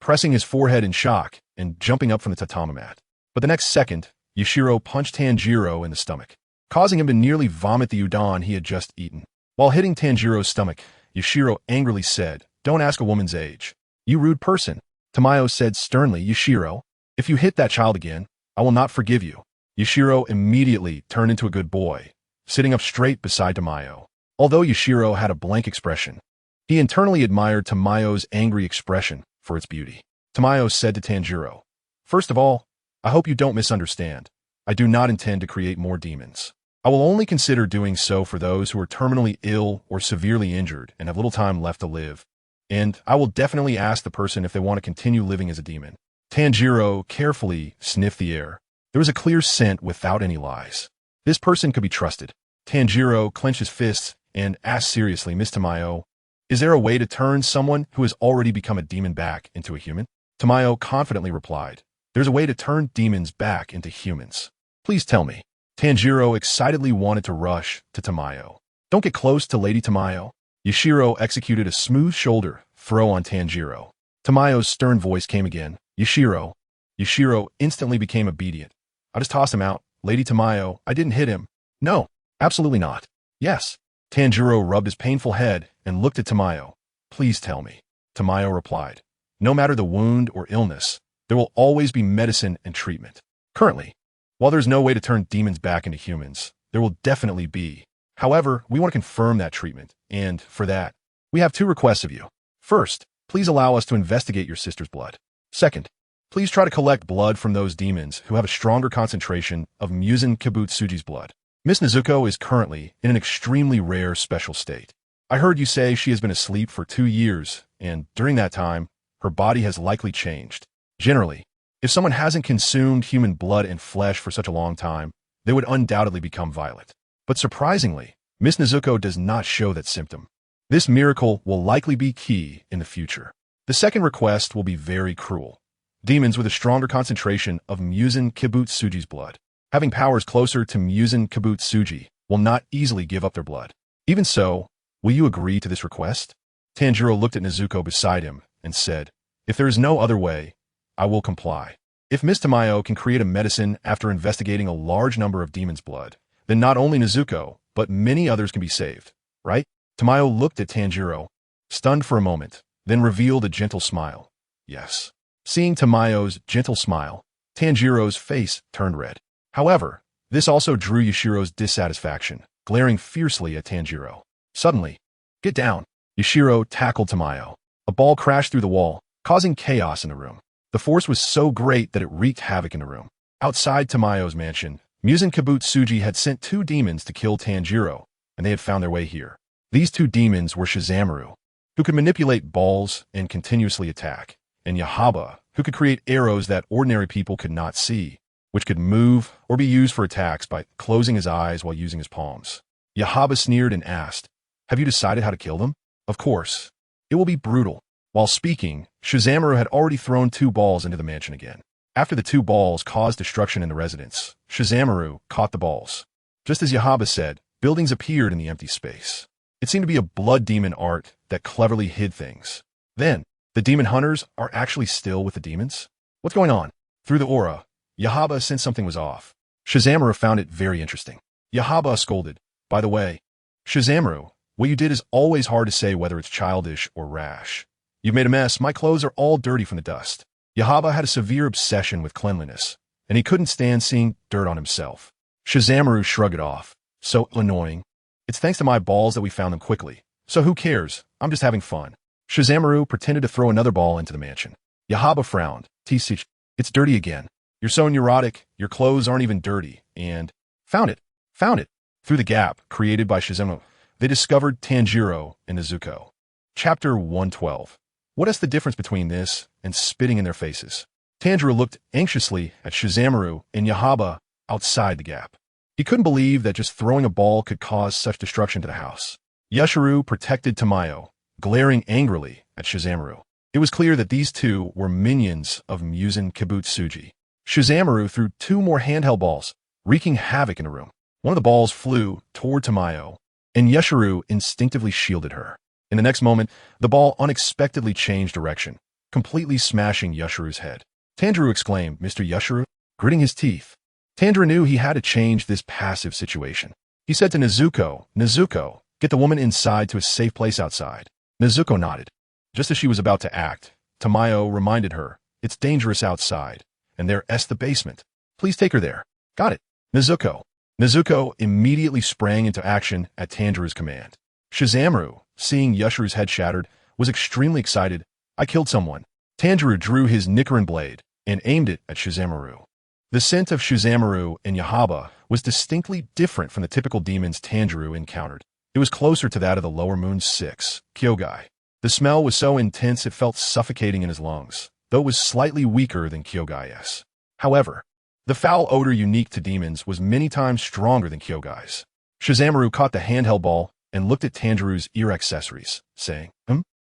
pressing his forehead in shock and jumping up from the tatami mat. But the next second, Yashiro punched Tanjiro in the stomach, causing him to nearly vomit the udon he had just eaten. While hitting Tanjiro's stomach, Yashiro angrily said, "Don't ask a woman's age. You rude person." Tamayo said sternly, "Yashiro, if you hit that child again, I will not forgive you." Yashiro immediately turned into a good boy, sitting up straight beside Tamayo. Although Yashiro had a blank expression, he internally admired Tamayo's angry expression for its beauty. Tamayo said to Tanjiro, "First of all, I hope you don't misunderstand. I do not intend to create more demons. I will only consider doing so for those who are terminally ill or severely injured and have little time left to live. And I will definitely ask the person if they want to continue living as a demon." Tanjiro carefully sniffed the air. There was a clear scent without any lies. This person could be trusted. Tanjiro clenched his fists and asked seriously, "Miss Tamayo, is there a way to turn someone who has already become a demon back into a human?" Tamayo confidently replied, "There's a way to turn demons back into humans. Please tell me." Tanjiro excitedly wanted to rush to Tamayo. "Don't get close to Lady Tamayo." Yashiro executed a smooth shoulder throw on Tanjiro. Tamayo's stern voice came again, "Yashiro." Yashiro instantly became obedient. "I just tossed him out. Lady Tamayo, I didn't hit him." "No, absolutely not." "Yes." Tanjiro rubbed his painful head and looked at Tamayo. "Please tell me." Tamayo replied, "No matter the wound or illness, there will always be medicine and treatment. Currently, while there's no way to turn demons back into humans, there will definitely be. However, we want to confirm that treatment, and for that, we have two requests of you. First, please allow us to investigate your sister's blood. Second, please try to collect blood from those demons who have a stronger concentration of Muzan Kibutsuji's blood." Miss Nezuko is currently in an extremely rare special state. I heard you say she has been asleep for 2 years, and during that time, her body has likely changed. Generally, if someone hasn't consumed human blood and flesh for such a long time, they would undoubtedly become violent. But surprisingly, Miss Nezuko does not show that symptom. This miracle will likely be key in the future. The second request will be very cruel. Demons with a stronger concentration of Muzan Kibutsuji's blood, having powers closer to Muzan Kibutsuji, will not easily give up their blood. Even so, will you agree to this request? Tanjiro looked at Nezuko beside him and said, "If there is no other way, I will comply. If Miss Tamayo can create a medicine after investigating a large number of demons' blood, then not only Nezuko, but many others can be saved, right?" Tamayo looked at Tanjiro, stunned for a moment, then revealed a gentle smile. Yes. Seeing Tamayo's gentle smile, Tanjiro's face turned red. However, this also drew Yashiro's dissatisfaction, glaring fiercely at Tanjiro. Suddenly, "Get down!" Yashiro tackled Tamayo. A ball crashed through the wall, causing chaos in the room. The force was so great that it wreaked havoc in the room. Outside Tamayo's mansion, Muzan Kibutsuji had sent 2 demons to kill Tanjiro, and they had found their way here. These 2 demons were Shizamaru, who could manipulate balls and continuously attack, and Yahaba, who could create arrows that ordinary people could not see, which could move or be used for attacks by closing his eyes while using his palms. Yahaba sneered and asked, "Have you decided how to kill them?" "Of course. It will be brutal." While speaking, Shizamaru had already thrown 2 balls into the mansion again. After the 2 balls caused destruction in the residence, Shizamaru caught the balls. Just as Yahaba said, buildings appeared in the empty space. It seemed to be a blood demon art that cleverly hid things. Then, the demon hunters are actually still with the demons? What's going on? Through the aura, Yahaba sensed something was off. Shizamaru found it very interesting. Yahaba scolded, "By the way, Shizamaru, what you did is always hard to say whether it's childish or rash. You've made a mess. My clothes are all dirty from the dust." Yahaba had a severe obsession with cleanliness, and he couldn't stand seeing dirt on himself. Shizamaru shrugged it off. "So annoying. It's thanks to my balls that we found them quickly. So who cares? I'm just having fun." Shizamaru pretended to throw another ball into the mansion. Yahaba frowned. "Tsich, it's dirty again. You're so neurotic, your clothes aren't even dirty, and—" Found it! Found it! Through the gap created by Shizamaru, they discovered Tanjiro and Nezuko. Chapter 112. What is the difference between this and spitting in their faces? Tanjiro looked anxiously at Shizamaru and Yahaba outside the gap. He couldn't believe that just throwing a ball could cause such destruction to the house. Yashiru protected Tamayo, glaring angrily at Shizamaru. It was clear that these 2 were minions of Muzan Kibutsuji. Shizamaru threw 2 more handheld balls, wreaking havoc in the room. One of the balls flew toward Tamayo, and Yashiru instinctively shielded her. In the next moment, the ball unexpectedly changed direction, completely smashing Yashiru's head. Tanjiro exclaimed, "Mr. Yashiru?" gritting his teeth. Tanjiro knew he had to change this passive situation. He said to Nezuko, "Nezuko, get the woman inside to a safe place outside." Nezuko nodded. Just as she was about to act, Tamayo reminded her, "It's dangerous outside, and there's the basement. Please take her there." "Got it, Nezuko." Nezuko immediately sprang into action at Tanjiro's command. Shizamaru, seeing Yashiru's head shattered, was extremely excited. "I killed someone." Tanjiro drew his Nichiren blade and aimed it at Shizamaru. The scent of Shizamaru and Yahaba was distinctly different from the typical demons Tanjiro encountered. It was closer to that of the Lower Moon 6, Kyogai. The smell was so intense it felt suffocating in his lungs, though it was slightly weaker than Kyogai's. However, the foul odor unique to demons was many times stronger than Kyogai's. Shizamaru caught the handheld ball and looked at Tanjiro's ear accessories, saying,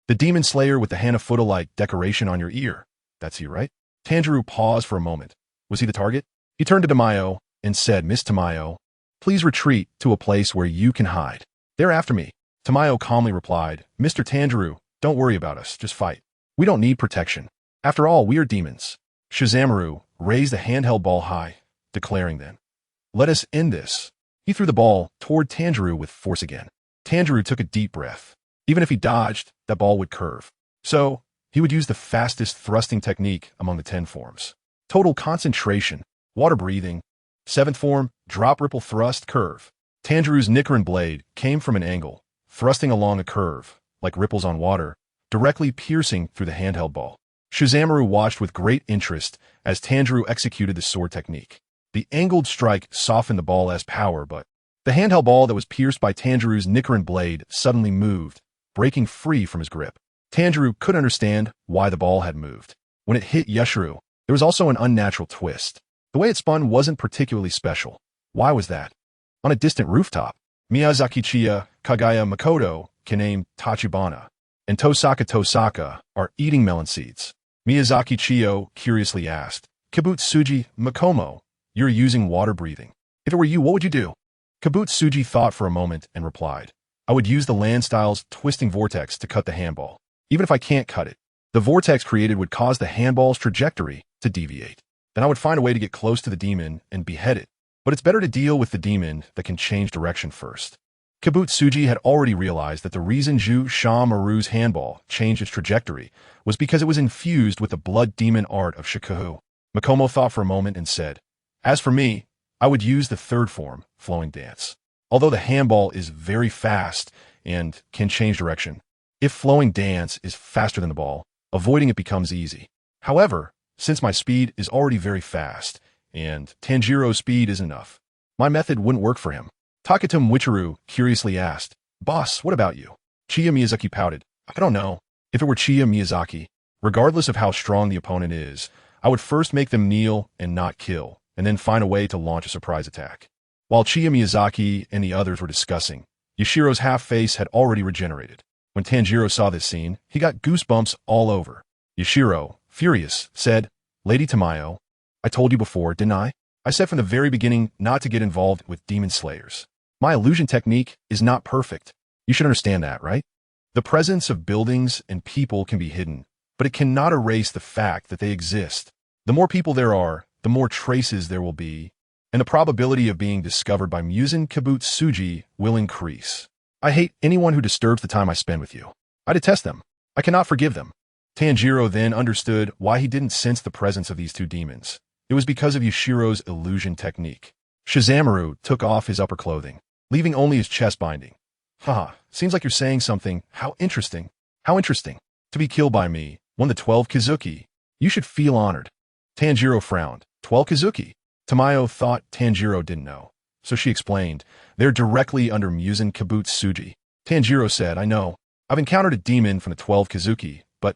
"The demon slayer with the Hanafuda-like decoration on your ear. That's he, right?" Tanjiro paused for a moment. Was he the target? He turned to Tamayo and said, "Miss Tamayo, please retreat to a place where you can hide. They're after me." Tamayo calmly replied, "Mr. Tanjiro, don't worry about us, just fight. We don't need protection. After all, we are demons." Shizamaru raised the handheld ball high, declaring then, "Let us end this." He threw the ball toward Tanjiro with force again. Tanjiro took a deep breath. Even if he dodged, that ball would curve. So, he would use the fastest thrusting technique among the 10 forms. Total concentration, water breathing. 7th form, drop ripple thrust curve. Tanjiro's Nichiren blade came from an angle, thrusting along a curve, like ripples on water, directly piercing through the handheld ball. Shizamaru watched with great interest as Tanjiro executed the sword technique. The angled strike softened the ball as power, but The handheld ball that was pierced by Tanjiro's Nichiren blade suddenly moved, breaking free from his grip. Tanjiro couldn't understand why the ball had moved. When it hit Yashiro, there was also an unnatural twist. The way it spun wasn't particularly special. Why was that? On a distant rooftop, Miyazaki Chiya, Kagaya Makoto, Kaname Tachibana, and Tosaka are eating melon seeds. Miyazaki Chiyo curiously asked, Kibutsuji, Makomo, you're using water breathing. If it were you, what would you do? Kibutsuji thought for a moment and replied, I would use the land style's twisting vortex to cut the handball. Even if I can't cut it, the vortex created would cause the handball's trajectory to deviate. Then I would find a way to get close to the demon and behead it. But it's better to deal with the demon that can change direction first. Kibutsuji had already realized that the reason Zhu Shamaru's handball changed its trajectory was because it was infused with the blood demon art of Shikuhu. Makomo thought for a moment and said, As for me, I would use the third form, flowing dance. Although the handball is very fast and can change direction, if flowing dance is faster than the ball, avoiding it becomes easy. However, since my speed is already very fast, and Tanjiro's speed is enough, my method wouldn't work for him. Takata Michiru curiously asked, Boss, what about you? Chiya Miyazaki pouted, I don't know. If it were Chiya Miyazaki, regardless of how strong the opponent is, I would first make them kneel and not kill, and then find a way to launch a surprise attack. While Chiya Miyazaki and the others were discussing, Yashiro's half-face had already regenerated. When Tanjiro saw this scene, he got goosebumps all over. Yashiro, furious, said, Lady Tamayo, I told you before, didn't I? I said from the very beginning not to get involved with demon slayers. My illusion technique is not perfect. You should understand that, right? The presence of buildings and people can be hidden, but it cannot erase the fact that they exist. The more people there are, the more traces there will be, and the probability of being discovered by Muzan Kibutsuji will increase. I hate anyone who disturbs the time I spend with you. I detest them. I cannot forgive them. Tanjiro then understood why he didn't sense the presence of these two demons. It was because of Yashiro's illusion technique. Shizamaru took off his upper clothing, leaving only his chest binding. Haha, seems like you're saying something. How interesting. How interesting. To be killed by me, won the 12 Kizuki. You should feel honored. Tanjiro frowned. 12 Kizuki? Tamayo thought Tanjiro didn't know, so she explained, they're directly under Muzan Kibutsuji. Tanjiro said, I know. I've encountered a demon from the 12 Kizuki, but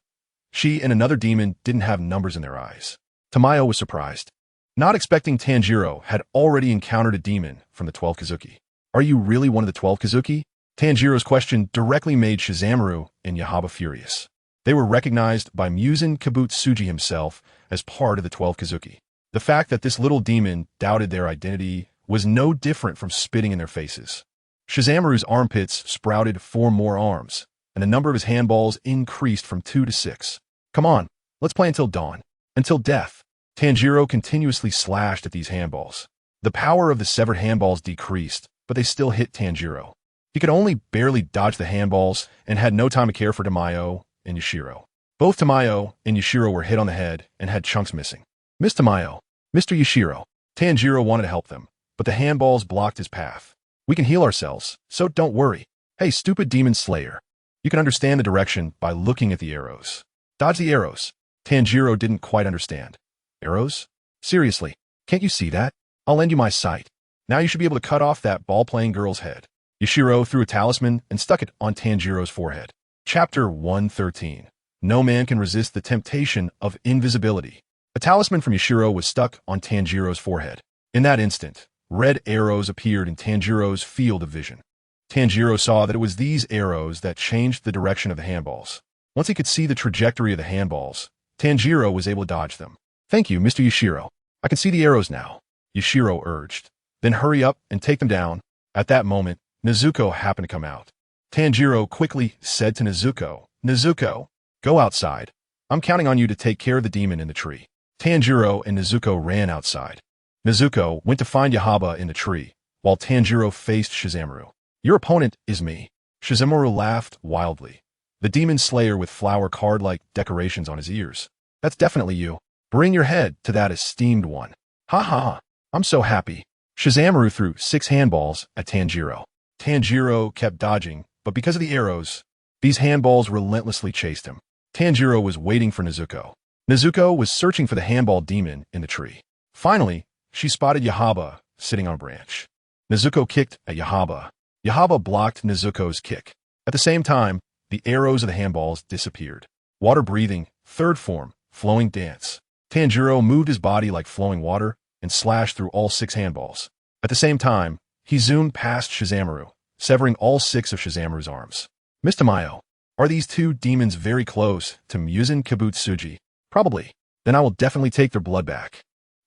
she and another demon didn't have numbers in their eyes. Tamayo was surprised, not expecting Tanjiro had already encountered a demon from the 12 Kizuki. Are you really one of the 12 Kizuki? Tanjiro's question directly made Shizamaru and Yahaba furious. They were recognized by Muzan Kibutsuji himself as part of the 12 Kizuki. The fact that this little demon doubted their identity was no different from spitting in their faces. Shizamaru's armpits sprouted 4 more arms, and the number of his handballs increased from 2 to 6. Come on, let's play until dawn. Until death. Tanjiro continuously slashed at these handballs. The power of the severed handballs decreased, but they still hit Tanjiro. He could only barely dodge the handballs and had no time to care for Tamayo and Yashiro. Both Tamayo and Yashiro were hit on the head and had chunks missing. Miss Tamayo, Mr. Yashiro. Tanjiro wanted to help them, but the handballs blocked his path. We can heal ourselves, so don't worry. Hey, stupid demon slayer. You can understand the direction by looking at the arrows. Dodge the arrows. Tanjiro didn't quite understand. Arrows? Seriously, can't you see that? I'll lend you my sight. Now you should be able to cut off that ball-playing girl's head. Yashiro threw a talisman and stuck it on Tanjiro's forehead. Chapter 113. No man can resist the temptation of invisibility. A talisman from Yashiro was stuck on Tanjiro's forehead. In that instant, red arrows appeared in Tanjiro's field of vision. Tanjiro saw that it was these arrows that changed the direction of the handballs. Once he could see the trajectory of the handballs, Tanjiro was able to dodge them. Thank you, Mr. Yashiro. I can see the arrows now, Yashiro urged. Then hurry up and take them down. At that moment, Nezuko happened to come out. Tanjiro quickly said to Nezuko, Nezuko, go outside. I'm counting on you to take care of the demon in the tree. Tanjiro and Nezuko ran outside. Nezuko went to find Yahaba in the tree, while Tanjiro faced Shizamaru. Your opponent is me. Shizamaru laughed wildly. The demon slayer with flower card-like decorations on his ears. That's definitely you. Bring your head to that esteemed one. Ha ha ha. I'm so happy. Shizamaru threw 6 handballs at Tanjiro. Tanjiro kept dodging, but because of the arrows, these handballs relentlessly chased him. Tanjiro was waiting for Nezuko. Nezuko was searching for the handball demon in the tree. Finally, she spotted Yahaba sitting on a branch. Nezuko kicked at Yahaba. Yahaba blocked Nezuko's kick. At the same time, the arrows of the handballs disappeared. Water breathing, third form, flowing dance. Tanjiro moved his body like flowing water and slashed through all 6 handballs. At the same time, he zoomed past Shizamaru, severing all 6 of Shizamaru's arms. Miss Tamayo, are these 2 demons very close to Muzan Kibutsuji? Probably. Then I will definitely take their blood back.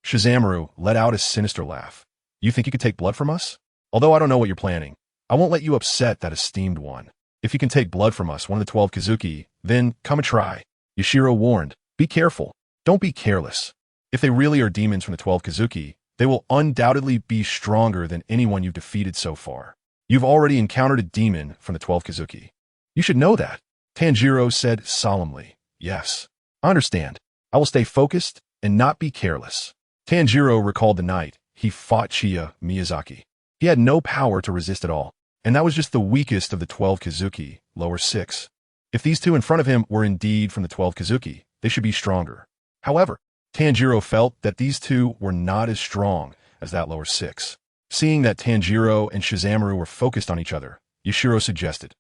Shizamaru let out a sinister laugh. You think you could take blood from us? Although I don't know what you're planning, I won't let you upset that esteemed one. If you can take blood from us, one of the 12 Kizuki, then come and try. Yashiro warned. Be careful. Don't be careless. If they really are demons from the 12 Kizuki, they will undoubtedly be stronger than anyone you've defeated so far. You've already encountered a demon from the 12 Kizuki. You should know that. Tanjiro said solemnly. Yes. I understand. I will stay focused and not be careless. Tanjiro recalled the night he fought Chiya Miyazaki. He had no power to resist at all, and that was just the weakest of the 12 Kizuki, lower 6. If these 2 in front of him were indeed from the 12 Kizuki, they should be stronger. However, Tanjiro felt that these 2 were not as strong as that lower 6. Seeing that Tanjiro and Shizamaru were focused on each other, Yashiro suggested,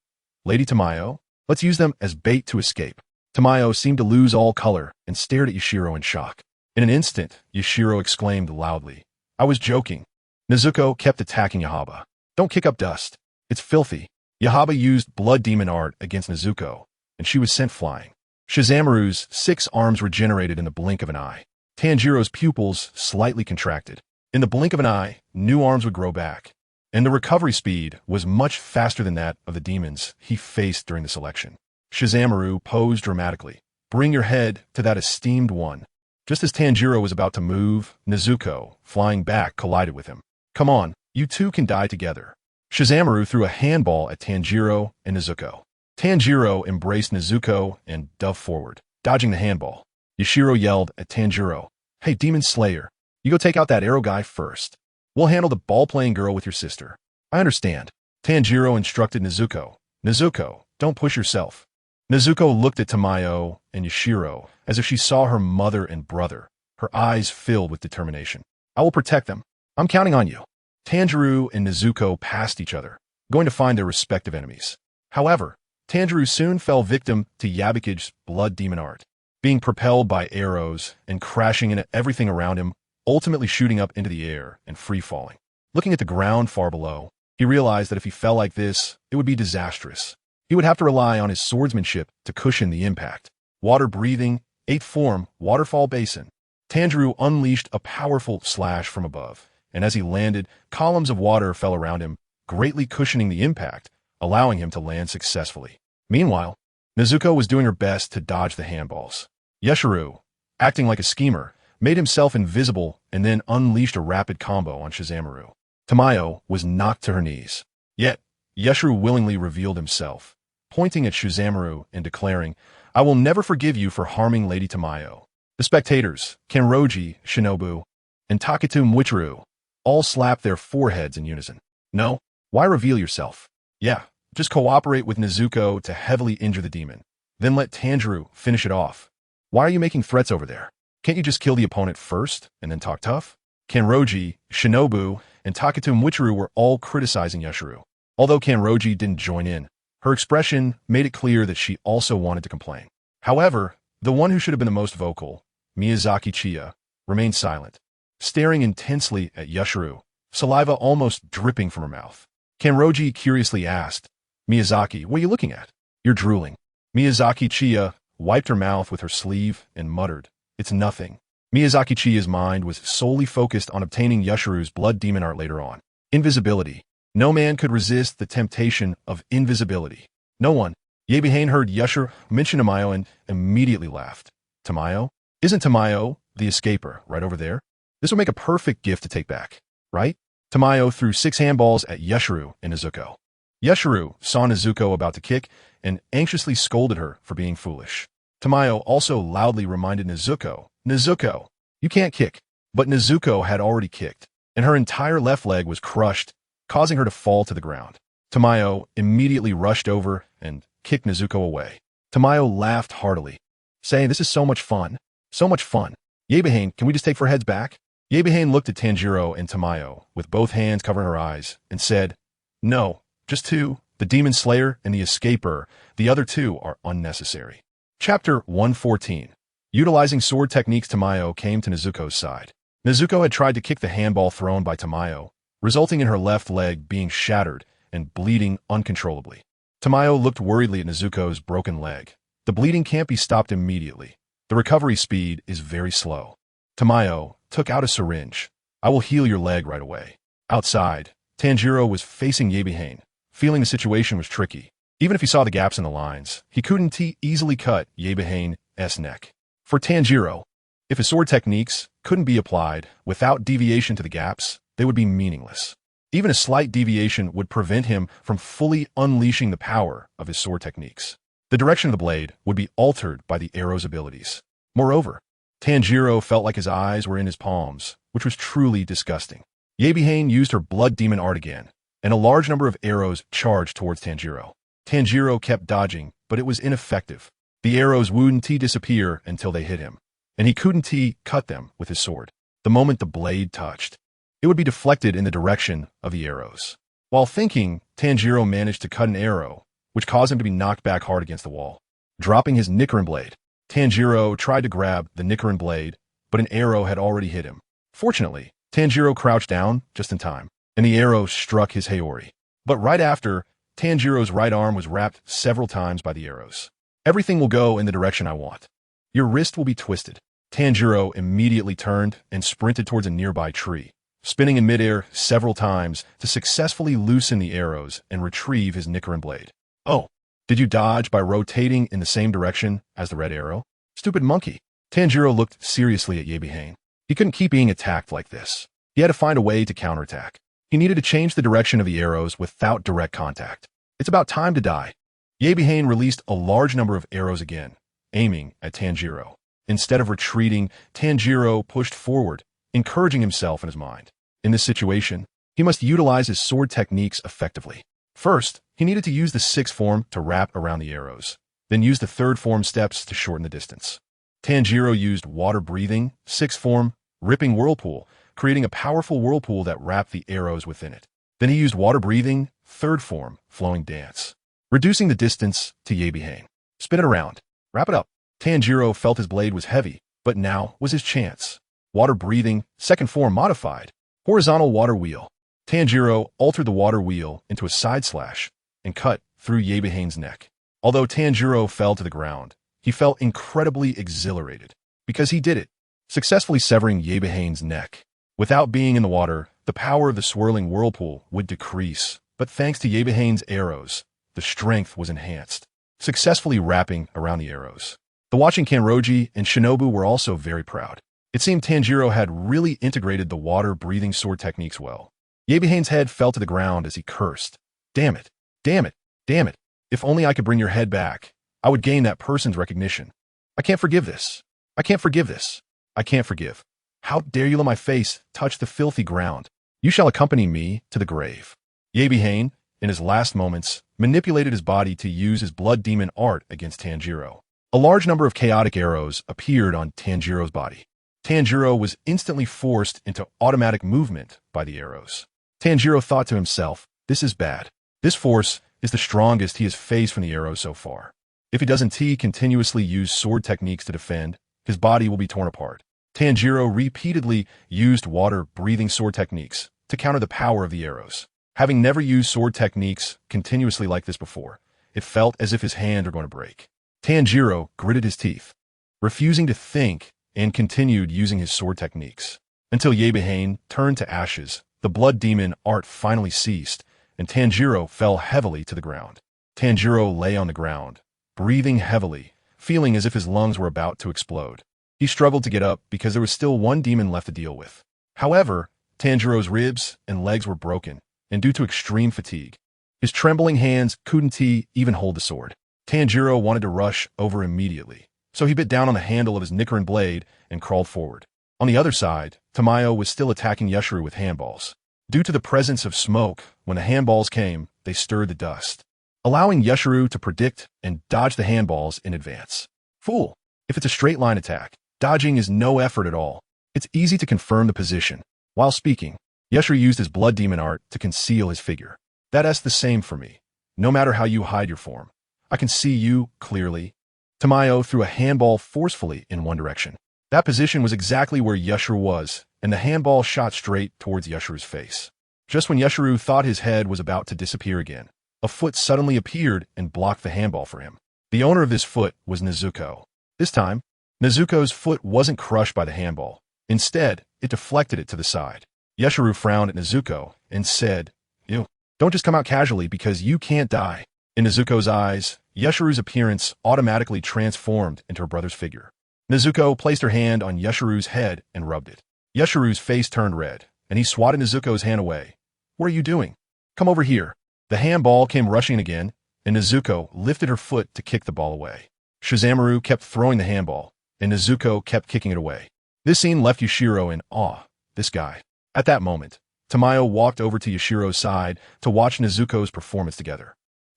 Lady Tamayo, let's use them as bait to escape. Tamayo seemed to lose all color and stared at Yashiro in shock. In an instant, Yashiro exclaimed loudly, I was joking. Nezuko kept attacking Yahaba. Don't kick up dust. It's filthy. Yahaba used blood demon art against Nezuko, and she was sent flying. Shizamaru's 6 arms regenerated in the blink of an eye. Tanjiro's pupils slightly contracted. In the blink of an eye, new arms would grow back, and the recovery speed was much faster than that of the demons he faced during the selection. Shizamaru posed dramatically. Bring your head to that esteemed one. Just as Tanjiro was about to move, Nezuko, flying back, collided with him. Come on, you 2 can die together. Shizamaru threw a handball at Tanjiro and Nezuko. Tanjiro embraced Nezuko and dove forward, dodging the handball. Yashiro yelled at Tanjiro, Hey, Demon Slayer, you go take out that arrow guy first. We'll handle the ball-playing girl with your sister. I understand. Tanjiro instructed Nezuko. Nezuko, don't push yourself. Nezuko looked at Tamayo and Yashiro as if she saw her mother and brother, her eyes filled with determination. I will protect them. I'm counting on you. Tanjiro and Nezuko passed each other, going to find their respective enemies. However, Tanjiro soon fell victim to Yabuki's blood demon art, being propelled by arrows and crashing into everything around him, ultimately shooting up into the air and free-falling. Looking at the ground far below, he realized that if he fell like this, it would be disastrous. He would have to rely on his swordsmanship to cushion the impact. Water breathing, 8th form, waterfall basin. Tanjiro unleashed a powerful slash from above, and as he landed, columns of water fell around him, greatly cushioning the impact, allowing him to land successfully. Meanwhile, Nezuko was doing her best to dodge the handballs. Yashiro, acting like a schemer, made himself invisible and then unleashed a rapid combo on Shizamaru. Tamayo was knocked to her knees. Yet, Yashiro willingly revealed himself, pointing at Shizamaru and declaring, I will never forgive you for harming Lady Tamayo. The spectators, Kenroji, Shinobu, and Taketu Mwichiru, all slapped their foreheads in unison. No, why reveal yourself? Yeah, just cooperate with Nezuko to heavily injure the demon. Then let Tanjiro finish it off. Why are you making threats over there? Can't you just kill the opponent first and then talk tough? Kenroji, Shinobu, and Taketu Mwichiru were all criticizing Yashiro. Although Kenroji didn't join in, her expression made it clear that she also wanted to complain. However, the one who should have been the most vocal, Miyazaki Chiya, remained silent, staring intensely at Yashiro, saliva almost dripping from her mouth. Kenroji curiously asked, Miyazaki, what are you looking at? You're drooling. Miyazaki Chiya wiped her mouth with her sleeve and muttered, It's nothing. Miyazaki Chiya's mind was solely focused on obtaining Yashiro's blood demon art later on. Invisibility. No man could resist the temptation of invisibility. No one. Yebihane heard Yashiro mention Tamayo and immediately laughed. Tamayo? Isn't Tamayo the escaper right over there? This would make a perfect gift to take back, right? Tamayo threw 6 handballs at Yashiro and Nezuko. Yashiro saw Nezuko about to kick and anxiously scolded her for being foolish. Tamayo also loudly reminded Nezuko, Nezuko, you can't kick. But Nezuko had already kicked, and her entire left leg was crushed, causing her to fall to the ground. Tamayo immediately rushed over and kicked Nezuko away. Tamayo laughed heartily, saying, This is so much fun. So much fun. Yebihane, can we just take 4 heads back? Yebihane looked at Tanjiro and Tamayo, with both hands covering her eyes, and said, "No, just two, the Demon Slayer and the Escaper. The other two are unnecessary." Chapter 114. Utilizing sword techniques, Tamayo came to Nezuko's side. Nezuko had tried to kick the handball thrown by Tamayo, resulting in her left leg being shattered and bleeding uncontrollably. Tamayo looked worriedly at Nezuko's broken leg. The bleeding can't be stopped immediately. The recovery speed is very slow. Tamayo took out a syringe. "I will heal your leg right away." Outside, Tanjiro was facing Yebihane, feeling the situation was tricky. Even if he saw the gaps in the lines, he couldn't easily cut Yebihane's neck. For Tanjiro, if his sword techniques couldn't be applied without deviation to the gaps, they would be meaningless. Even a slight deviation would prevent him from fully unleashing the power of his sword techniques. The direction of the blade would be altered by the arrow's abilities. Moreover, Tanjiro felt like his eyes were in his palms, which was truly disgusting. Yebihane used her blood demon art again, and a large number of arrows charged towards Tanjiro. Tanjiro kept dodging, but it was ineffective. The arrows wouldn't disappear until they hit him, and he couldn't cut them with his sword. The moment the blade touched, it would be deflected in the direction of the arrows. While thinking, Tanjiro managed to cut an arrow, which caused him to be knocked back hard against the wall. Dropping his Nichiren blade, Tanjiro tried to grab the Nichiren blade, but an arrow had already hit him. Fortunately, Tanjiro crouched down just in time, and the arrow struck his Haori. But right after, Tanjiro's right arm was wrapped several times by the arrows. "Everything will go in the direction I want. Your wrist will be twisted." Tanjiro immediately turned and sprinted towards a nearby tree, spinning in midair several times to successfully loosen the arrows and retrieve his Nichiren blade. "Oh, did you dodge by rotating in the same direction as the red arrow? Stupid monkey." Tanjiro looked seriously at Yebihane. He couldn't keep being attacked like this. He had to find a way to counterattack. He needed to change the direction of the arrows without direct contact. "It's about time to die." Yebihane released a large number of arrows again, aiming at Tanjiro. Instead of retreating, Tanjiro pushed forward, encouraging himself in his mind. In this situation, he must utilize his sword techniques effectively. First, he needed to use the sixth form to wrap around the arrows, then use the third form steps to shorten the distance. Tanjiro used water breathing, sixth form, ripping whirlpool, creating a powerful whirlpool that wrapped the arrows within it. Then he used water breathing, third form, flowing dance, reducing the distance to Yebihane. "Spin it around. Wrap it up." Tanjiro felt his blade was heavy, but now was his chance. Water breathing, second form modified, horizontal water wheel. Tanjiro altered the water wheel into a side slash and cut through Yebihane's neck. Although Tanjiro fell to the ground, he felt incredibly exhilarated because he did it, successfully severing Yebihane's neck. Without being in the water, the power of the swirling whirlpool would decrease, but thanks to Yebihane's arrows, the strength was enhanced, successfully wrapping around the arrows. The watching Kanroji and Shinobu were also very proud. It seemed Tanjiro had really integrated the water-breathing sword techniques well. Yebihane's head fell to the ground as he cursed. "Damn it! Damn it! Damn it! If only I could bring your head back, I would gain that person's recognition. I can't forgive this. I can't forgive this. I can't forgive. How dare you let my face touch the filthy ground? You shall accompany me to the grave." Yebihane, in his last moments, manipulated his body to use his blood demon art against Tanjiro. A large number of chaotic arrows appeared on Tanjiro's body. Tanjiro was instantly forced into automatic movement by the arrows. Tanjiro thought to himself, "This is bad. This force is the strongest he has faced from the arrows so far. If he doesn't continuously use sword techniques to defend, his body will be torn apart." Tanjiro repeatedly used water-breathing sword techniques to counter the power of the arrows. Having never used sword techniques continuously like this before, it felt as if his hand were going to break. Tanjiro gritted his teeth, refusing to think, and continued using his sword techniques. Until Yebihane turned to ashes, the blood demon art finally ceased, and Tanjiro fell heavily to the ground. Tanjiro lay on the ground, breathing heavily, feeling as if his lungs were about to explode. He struggled to get up because there was still one demon left to deal with. However, Tanjiro's ribs and legs were broken, and due to extreme fatigue, his trembling hands couldn't even hold the sword. Tanjiro wanted to rush over immediately, so he bit down on the handle of his Nichiren blade and crawled forward. On the other side, Tamayo was still attacking Yashiro with handballs. Due to the presence of smoke, when the handballs came, they stirred the dust, allowing Yashiro to predict and dodge the handballs in advance. Fool! If it's a straight line attack, dodging is no effort at all. It's easy to confirm the position. While speaking, Yeshuru used his blood demon art to conceal his figure. That's the same for me. No matter how you hide your form, I can see you clearly. Tamayo threw a handball forcefully in one direction. That position was exactly where Yeshuru was, and the handball shot straight towards Yeshuru's face. Just when Yeshuru thought his head was about to disappear again, a foot suddenly appeared and blocked the handball for him. The owner of this foot was Nezuko. This time, Nezuko's foot wasn't crushed by the handball. Instead, it deflected it to the side. Yeshuru frowned at Nezuko and said, "You don't just come out casually because you can't die." In Nezuko's eyes, Yeshuru's appearance automatically transformed into her brother's figure. Nezuko placed her hand on Yeshuru's head and rubbed it. Yeshuru's face turned red, and he swatted Nezuko's hand away. "What are you doing? Come over here." The handball came rushing again, and Nezuko lifted her foot to kick the ball away. Shizamaru kept throwing the handball, and Nezuko kept kicking it away. This scene left Yushiro in awe. This guy. At that moment, Tamayo walked over to Yushiro's side to watch Nezuko's performance together.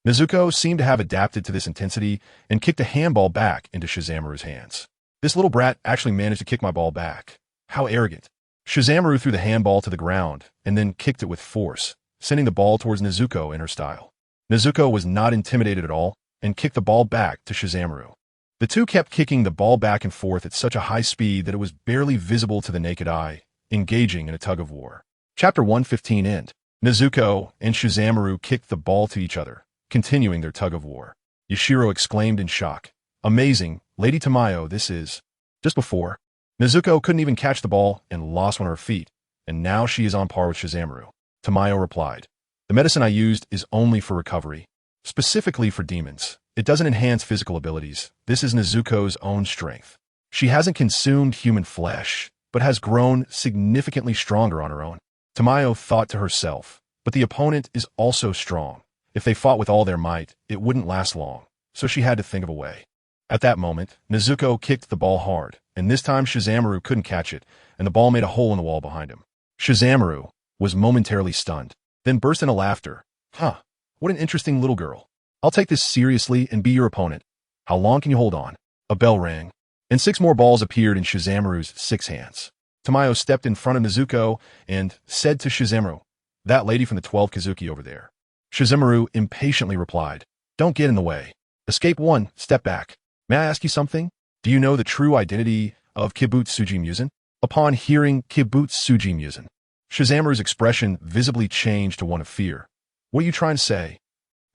Nezuko seemed to have adapted to this intensity and kicked a handball back into Shizamaru's hands. "This little brat actually managed to kick my ball back. How arrogant." Shizamaru threw the handball to the ground and then kicked it with force, sending the ball towards Nezuko in her style. Nezuko was not intimidated at all and kicked the ball back to Shizamaru. The two kept kicking the ball back and forth at such a high speed that it was barely visible to the naked eye, engaging in a tug-of-war. Chapter 115 end. Nezuko and Shizamaru kicked the ball to each other, continuing their tug-of-war. Yushiro exclaimed in shock, "Amazing, Lady Tamayo, this is..." Just before, Nezuko couldn't even catch the ball and lost one of her feet, and now she is on par with Shizamaru. Tamayo replied, "The medicine I used is only for recovery, specifically for demons. It doesn't enhance physical abilities. This is Nezuko's own strength. She hasn't consumed human flesh, but has grown significantly stronger on her own." Tamayo thought to herself, but the opponent is also strong. If they fought with all their might, it wouldn't last long, so she had to think of a way. At that moment, Nezuko kicked the ball hard, and this time Shizamaru couldn't catch it, and the ball made a hole in the wall behind him. Shizamaru was momentarily stunned, then burst into laughter. "Huh, what an interesting little girl. I'll take this seriously and be your opponent. How long can you hold on?" A bell rang, and 6 more balls appeared in Shizamaru's 6 hands. Tamayo stepped in front of Nezuko and said to Shizamaru, "That lady from the 12th Kazuki over there." Shizamaru impatiently replied, "Don't get in the way. Escape 1, step back. May I ask you something? Do you know the true identity of Kibutsuji Muzan?" Upon hearing Kibutsuji Muzan, Shizamaru's expression visibly changed to one of fear. "What are you trying to say?"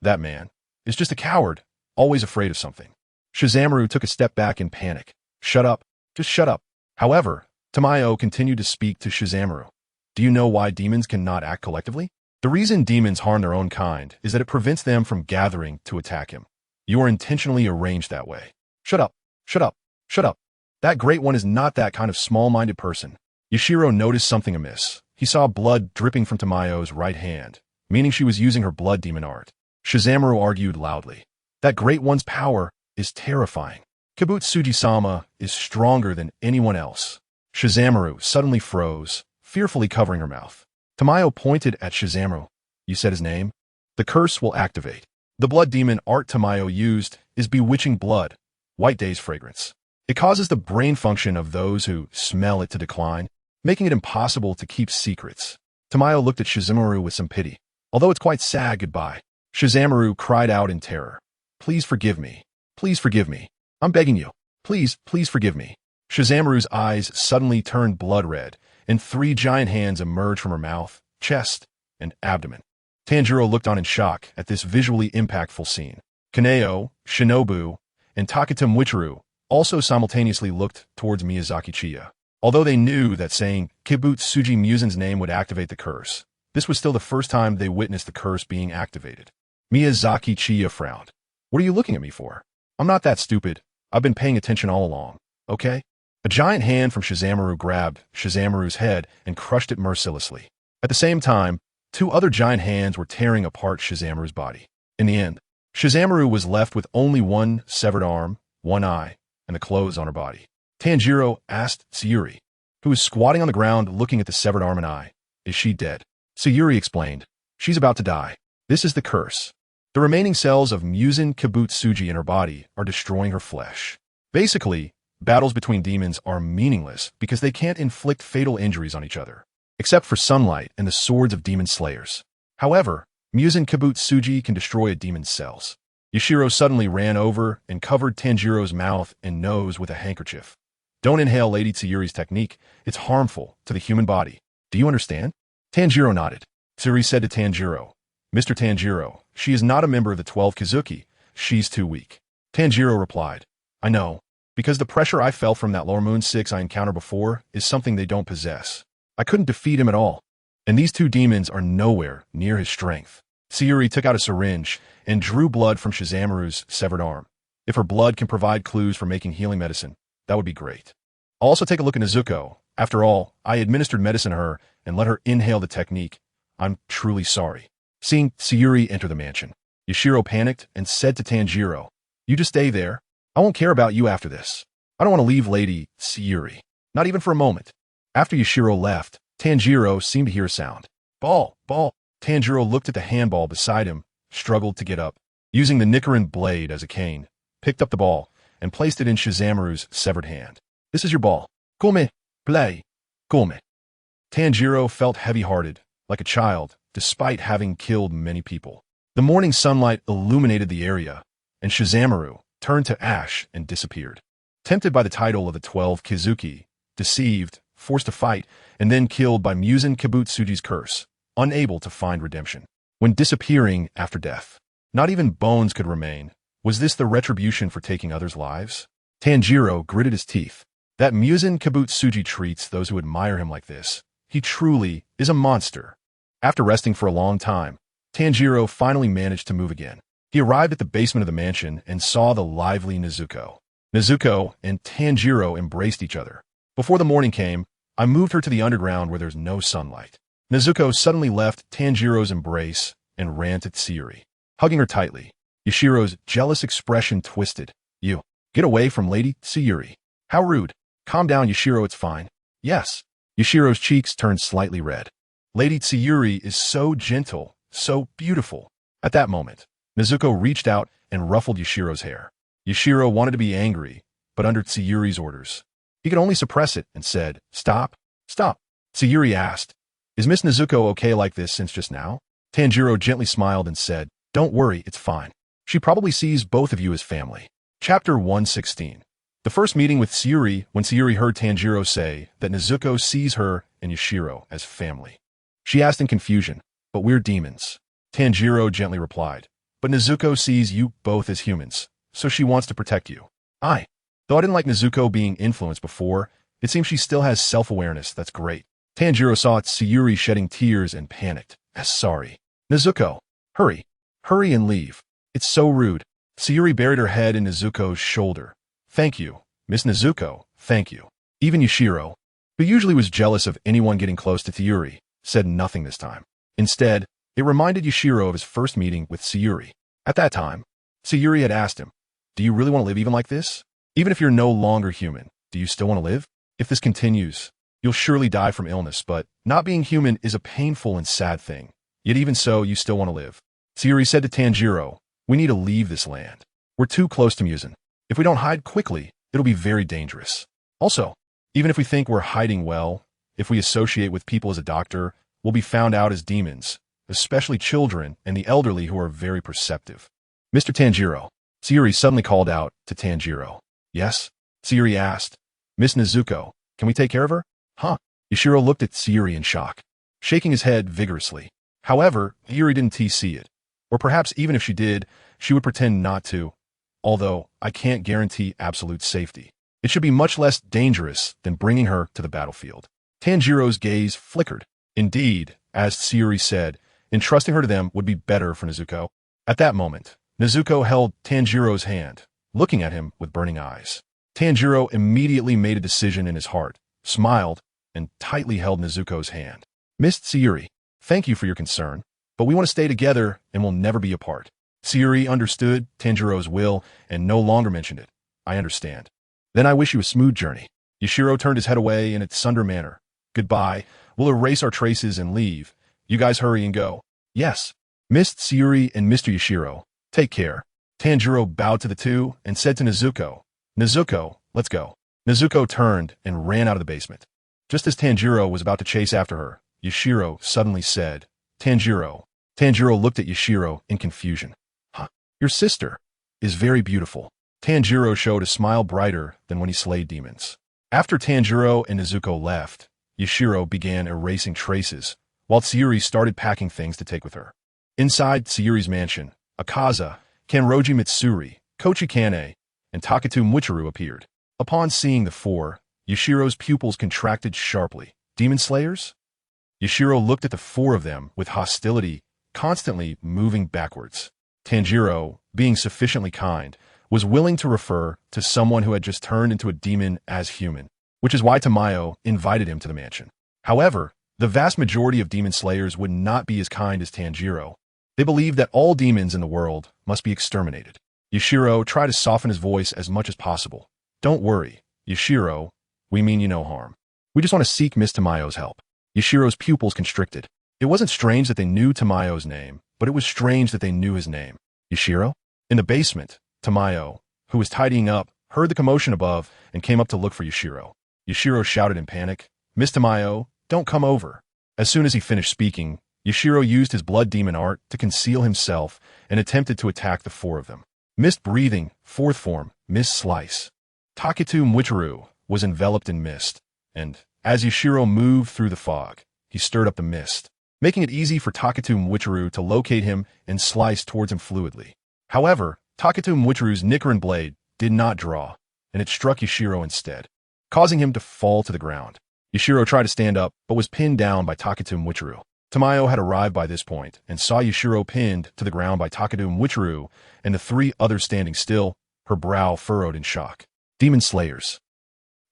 "That man is just a coward, always afraid of something." Shizamaru took a step back in panic. "Shut up. Just shut up." However, Tamayo continued to speak to Shizamaru. "Do you know why demons cannot act collectively? The reason demons harm their own kind is that it prevents them from gathering to attack him. You are intentionally arranged that way." "Shut up. Shut up. Shut up. That great one is not that kind of small-minded person." Yushiro noticed something amiss. He saw blood dripping from Tamayo's right hand, meaning she was using her blood demon art. Shizamaru argued loudly. "That great one's power is terrifying. Kibutsuji-sama is stronger than anyone else." Shizamaru suddenly froze, fearfully covering her mouth. Tamayo pointed at Shizamaru. "You said his name? The curse will activate." The blood demon art Tamayo used is Bewitching Blood, White Day's fragrance. It causes the brain function of those who smell it to decline, making it impossible to keep secrets. Tamayo looked at Shizamaru with some pity. Although it's quite sad goodbye. Shizamaru cried out in terror. "Please forgive me. Please forgive me. I'm begging you. Please, please forgive me." Shizamaru's eyes suddenly turned blood red, and 3 giant hands emerged from her mouth, chest, and abdomen. Tanjiro looked on in shock at this visually impactful scene. Kaneo, Shinobu, and Takata Michiru also simultaneously looked towards Miyazaki Chiya. Although they knew that saying Kibutsuji Muzan's name would activate the curse, this was still the first time they witnessed the curse being activated. Miyazaki Chiya frowned. "What are you looking at me for? I'm not that stupid. I've been paying attention all along, okay?" A giant hand from Shizamaru grabbed Shizamaru's head and crushed it mercilessly. At the same time, 2 other giant hands were tearing apart Shizamaru's body. In the end, Shizamaru was left with only 1 severed arm, 1 eye, and the clothes on her body. Tanjiro asked Sayuri, who was squatting on the ground looking at the severed arm and eye, "Is she dead?" Sayuri explained, "She's about to die. This is the curse. The remaining cells of Muzan Kibutsuji in her body are destroying her flesh. Basically, Battles between demons are meaningless because they can't inflict fatal injuries on each other, except for sunlight and the swords of demon slayers. However, Muzan Kibutsuji can destroy a demon's cells. Yashiro suddenly ran over and covered Tanjiro's mouth and nose with a handkerchief. Don't inhale Lady Tsuyuri's technique. It's harmful to the human body. Do you understand? Tanjiro nodded. Tsuyuri said to Tanjiro, Mr. Tanjiro, she is not a member of the 12 Kizuki. She's too weak. Tanjiro replied, I know, because the pressure I felt from that Lower Moon 6 I encountered before is something they don't possess. I couldn't defeat him at all. And these two demons are nowhere near his strength. Tsuyuri took out a syringe and drew blood from Shizamaru's severed arm. If her blood can provide clues for making healing medicine, that would be great. I'll also take a look at Nezuko. After all, I administered medicine to her and let her inhale the technique. I'm truly sorry. Seeing Tsuyuri enter the mansion, Yashiro panicked and said to Tanjiro, You just stay there. I won't care about you after this. I don't want to leave Lady Tsuyuri. Not even for a moment. After Yashiro left, Tanjiro seemed to hear a sound. Ball. Tanjiro looked at the handball beside him, struggled to get up. Using the Nichiren blade as a cane, picked up the ball, and placed it in Shizamaru's severed hand. This is your ball. Come, play. Come. Tanjiro felt heavy-hearted, like a child, despite having killed many people. The morning sunlight illuminated the area, and Shizamaru turned to ash and disappeared. Tempted by the title of the 12 Kizuki, deceived, forced to fight, and then killed by Muzan Kibutsuji's curse, unable to find redemption. When disappearing after death, not even bones could remain. Was this the retribution for taking others' lives? Tanjiro gritted his teeth. That Muzan Kibutsuji treats those who admire him like this. He truly is a monster. After resting for a long time, Tanjiro finally managed to move again. He arrived at the basement of the mansion and saw the lively Nezuko. Nezuko and Tanjiro embraced each other. Before the morning came, I moved her to the underground where there's no sunlight. Nezuko suddenly left Tanjiro's embrace and ran to Tsuyuri, hugging her tightly. Yashiro's jealous expression twisted. You, get away from Lady Tsuyuri. How rude. Calm down, Yashiro, it's fine. Yes. Yashiro's cheeks turned slightly red. Lady Tsuyuri is so gentle, so beautiful. At that moment, Nezuko reached out and ruffled Yashiro's hair. Yashiro wanted to be angry, but under Tsuyuri's orders, he could only suppress it and said, Stop. Tsuyuri asked, Is Miss Nezuko okay like this since just now? Tanjiro gently smiled and said, Don't worry, it's fine. She probably sees both of you as family. Chapter 116. The first meeting with Tsuyuri when Tsuyuri heard Tanjiro say that Nezuko sees her and Yashiro as family. She asked in confusion, But we're demons. Tanjiro gently replied, But Nezuko sees you both as humans, so she wants to protect you. Though I didn't like Nezuko being influenced before, it seems she still has self-awareness. That's great. Tanjiro saw Tsuyuri shedding tears and panicked. Sorry. Nezuko, hurry and leave. It's so rude. Tsuyuri buried her head in Nezuko's shoulder. Thank you, Miss Nezuko, thank you. Even Yashiro, who usually was jealous of anyone getting close to Tsuyuri, said nothing this time. Instead, it reminded Yashiro of his first meeting with Tsuyuri. At that time, Tsuyuri had asked him, Do you really want to live even like this? Even if you're no longer human, do you still want to live? If this continues, you'll surely die from illness, but not being human is a painful and sad thing. Yet even so, you still want to live. Tsuyuri said to Tanjiro, We need to leave this land. We're too close to Muzan. If we don't hide quickly, it'll be very dangerous. Also, even if we think we're hiding well, if we associate with people as a doctor, we'll be found out as demons, especially children and the elderly who are very perceptive. Mr. Tanjiro, Tsuyuri suddenly called out to Tanjiro. Yes? Tsuyuri asked. Miss Nezuko, can we take care of her? Huh? Yashiro looked at Tsuyuri in shock, shaking his head vigorously. However, Tsuyuri didn't see it. Or perhaps even if she did, she would pretend not to. Although, I can't guarantee absolute safety. It should be much less dangerous than bringing her to the battlefield. Tanjiro's gaze flickered. Indeed, as Tsuyuri said, entrusting her to them would be better for Nezuko. At that moment, Nezuko held Tanjiro's hand, looking at him with burning eyes. Tanjiro immediately made a decision in his heart, smiled, and tightly held Nezuko's hand. Miss Tsuyuri, thank you for your concern, but we want to stay together and will never be apart. Tsuyuri understood Tanjiro's will and no longer mentioned it. I understand. Then I wish you a smooth journey. Yashiro turned his head away in a sunder manner. Goodbye. We'll erase our traces and leave. You guys hurry and go. Yes. Miss Tsuyuri and Mr. Yashiro, take care. Tanjiro bowed to the two and said to Nezuko, Nezuko, let's go. Nezuko turned and ran out of the basement. Just as Tanjiro was about to chase after her, Yashiro suddenly said, "Tanjiro." Tanjiro looked at Yashiro in confusion. "Huh? Your sister is very beautiful." Tanjiro showed a smile brighter than when he slayed demons. After Tanjiro and Nezuko left, Yashiro began erasing traces, while Tsuyuri started packing things to take with her. Inside Tsuyuri's mansion, Akaza, Kanroji Mitsuri, Kochi Kane, and Takatu Muichiro appeared. Upon seeing the four, Yashiro's pupils contracted sharply. Demon Slayers? Yashiro looked at the four of them with hostility, constantly moving backwards. Tanjiro, being sufficiently kind, was willing to refer to someone who had just turned into a demon as human, which is why Tamayo invited him to the mansion. However, the vast majority of demon slayers would not be as kind as Tanjiro. They believed that all demons in the world must be exterminated. Yashiro tried to soften his voice as much as possible. "Don't worry, Yashiro, we mean you no harm. We just want to seek Miss Tamayo's help." Yashiro's pupils constricted. It wasn't strange that they knew Tamayo's name, but it was strange that they knew his name. Yashiro? In the basement, Tamayo, who was tidying up, heard the commotion above and came up to look for Yashiro. Yashiro shouted in panic, "Miss Tamayo, don't come over." As soon as he finished speaking, Yashiro used his blood demon art to conceal himself and attempted to attack the four of them. Mist breathing, fourth form, Mist Slice. Takatu Muichiro was enveloped in mist, and as Yashiro moved through the fog, he stirred up the mist, making it easy for Takatu Muichiro to locate him and slice towards him fluidly. However, Takatu Muichiro's Nichiren blade did not draw, and it struck Yashiro instead, causing him to fall to the ground. Yashiro tried to stand up, but was pinned down by Takatu Muichiro. Tamayo had arrived by this point and saw Yashiro pinned to the ground by Takatu Muichiro and the three others standing still, her brow furrowed in shock. Demon Slayers.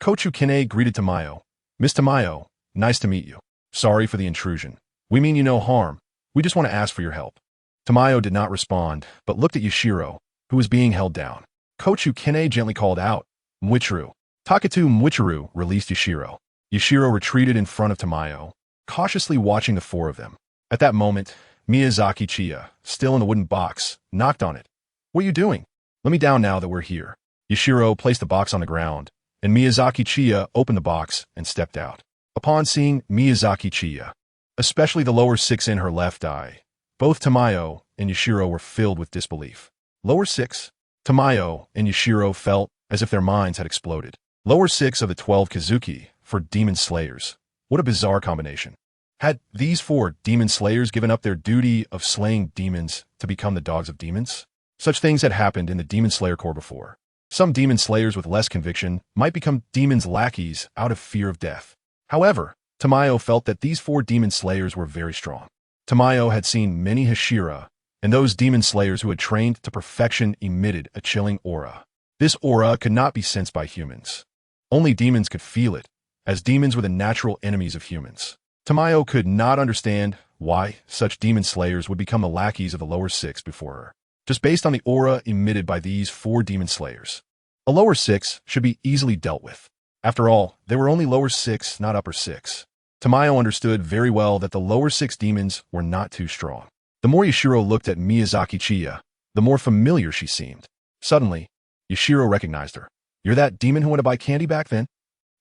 Kochu Kine greeted Tamayo. "Miss Tamayo, nice to meet you. Sorry for the intrusion. We mean you no harm. We just want to ask for your help." Tamayo did not respond, but looked at Yashiro, who was being held down. Kochu Kine gently called out, "Muichiro." Takatu Muichiro released Yashiro. Yashiro retreated in front of Tamayo, cautiously watching the four of them. At that moment, Miyazaki Chiya, still in the wooden box, knocked on it. "What are you doing? Let me down now that we're here." Yashiro placed the box on the ground, and Miyazaki Chiya opened the box and stepped out. Upon seeing Miyazaki Chiya, especially the lower six in her left eye, both Tamayo and Yashiro were filled with disbelief. Lower six? Tamayo and Yashiro felt as if their minds had exploded. Lower six of the 12 Kazuki for Demon Slayers. What a bizarre combination. Had these four Demon Slayers given up their duty of slaying demons to become the dogs of demons? Such things had happened in the Demon Slayer Corps before. Some Demon Slayers with less conviction might become demons' lackeys out of fear of death. However, Tamayo felt that these four Demon Slayers were very strong. Tamayo had seen many Hashira, and those Demon Slayers who had trained to perfection emitted a chilling aura. This aura could not be sensed by humans. Only demons could feel it, as demons were the natural enemies of humans. Tamayo could not understand why such Demon Slayers would become the lackeys of the lower six before her, just based on the aura emitted by these four Demon Slayers. A lower six should be easily dealt with. After all, they were only lower six, not upper six. Tamayo understood very well that the lower six demons were not too strong. The more Yashiro looked at Miyazaki Chiya, the more familiar she seemed. Suddenly, Yashiro recognized her. "You're that demon who went to buy candy back then?"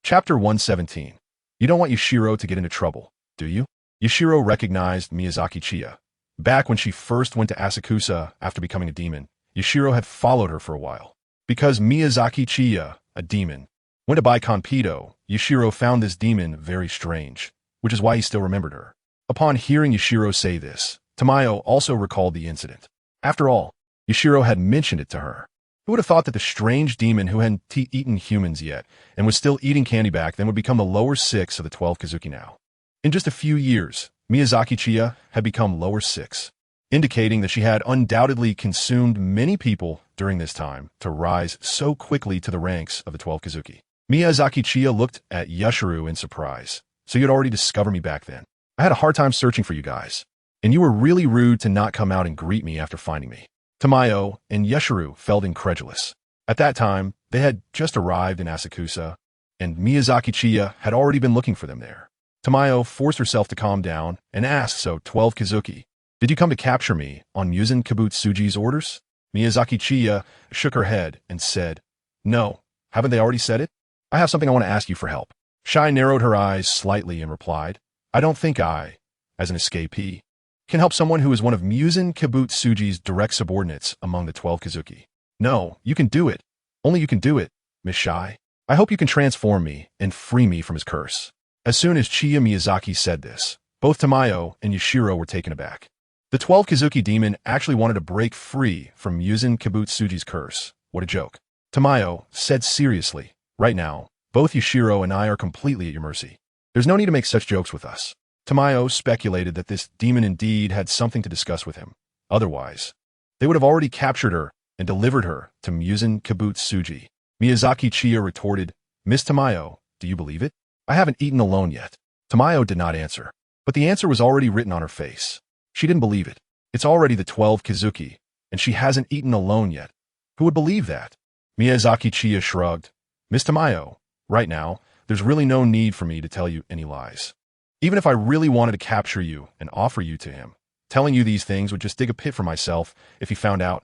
Chapter 117. You don't want Yashiro to get into trouble, do you? Yashiro recognized Miyazaki Chiya. Back when she first went to Asakusa after becoming a demon, Yashiro had followed her for a while. Because Miyazaki Chiya, a demon, went to buy Konpido, Yashiro found this demon very strange, which is why he still remembered her. Upon hearing Yashiro say this, Tamayo also recalled the incident. After all, Yashiro had mentioned it to her. Who would have thought that the strange demon who hadn't eaten humans yet and was still eating candy back then would become the lower six of the 12 Kazuki now? In just a few years, Miyazaki Chiya had become lower six, indicating that she had undoubtedly consumed many people during this time to rise so quickly to the ranks of the 12 Kazuki. Miyazaki Chiya looked at Yashiro in surprise. "So you'd already discovered me back then. I had a hard time searching for you guys, and you were really rude to not come out and greet me after finding me." Tamayo and Yashiro felt incredulous. At that time, they had just arrived in Asakusa, and Miyazaki Chiya had already been looking for them there. Tamayo forced herself to calm down and asked, "So, 12 Kazuki, did you come to capture me on Muzan Kibutsuji's orders?" Miyazaki Chiya shook her head and said, "No, haven't they already said it? I have something I want to ask you for help. Shai narrowed her eyes slightly and replied, I don't think I, as an escapee, can help someone who is one of Muzan Kibutsuji's direct subordinates among the 12 Kizuki. No, you can do it. Only you can do it, Miss Shai. I hope you can transform me and free me from his curse. As soon as Chiya Miyazaki said this, both Tamayo and Yashiro were taken aback. The 12 Kizuki demon actually wanted to break free from Muzan Kibutsuji's curse. What a joke. Tamayo said seriously, right now, both Yashiro and I are completely at your mercy. There's no need to make such jokes with us. Tamayo speculated that this demon indeed had something to discuss with him. Otherwise, they would have already captured her and delivered her to Muzan Kibutsuji. Miyazaki Chiya retorted, Miss Tamayo, do you believe it? I haven't eaten alone yet. Tamayo did not answer, but the answer was already written on her face. She didn't believe it. It's already the 12 Kizuki, and she hasn't eaten alone yet. Who would believe that? Miyazaki Chiya shrugged. Miss Tamayo, right now, there's really no need for me to tell you any lies. Even if I really wanted to capture you and offer you to him, telling you these things would just dig a pit for myself if he found out,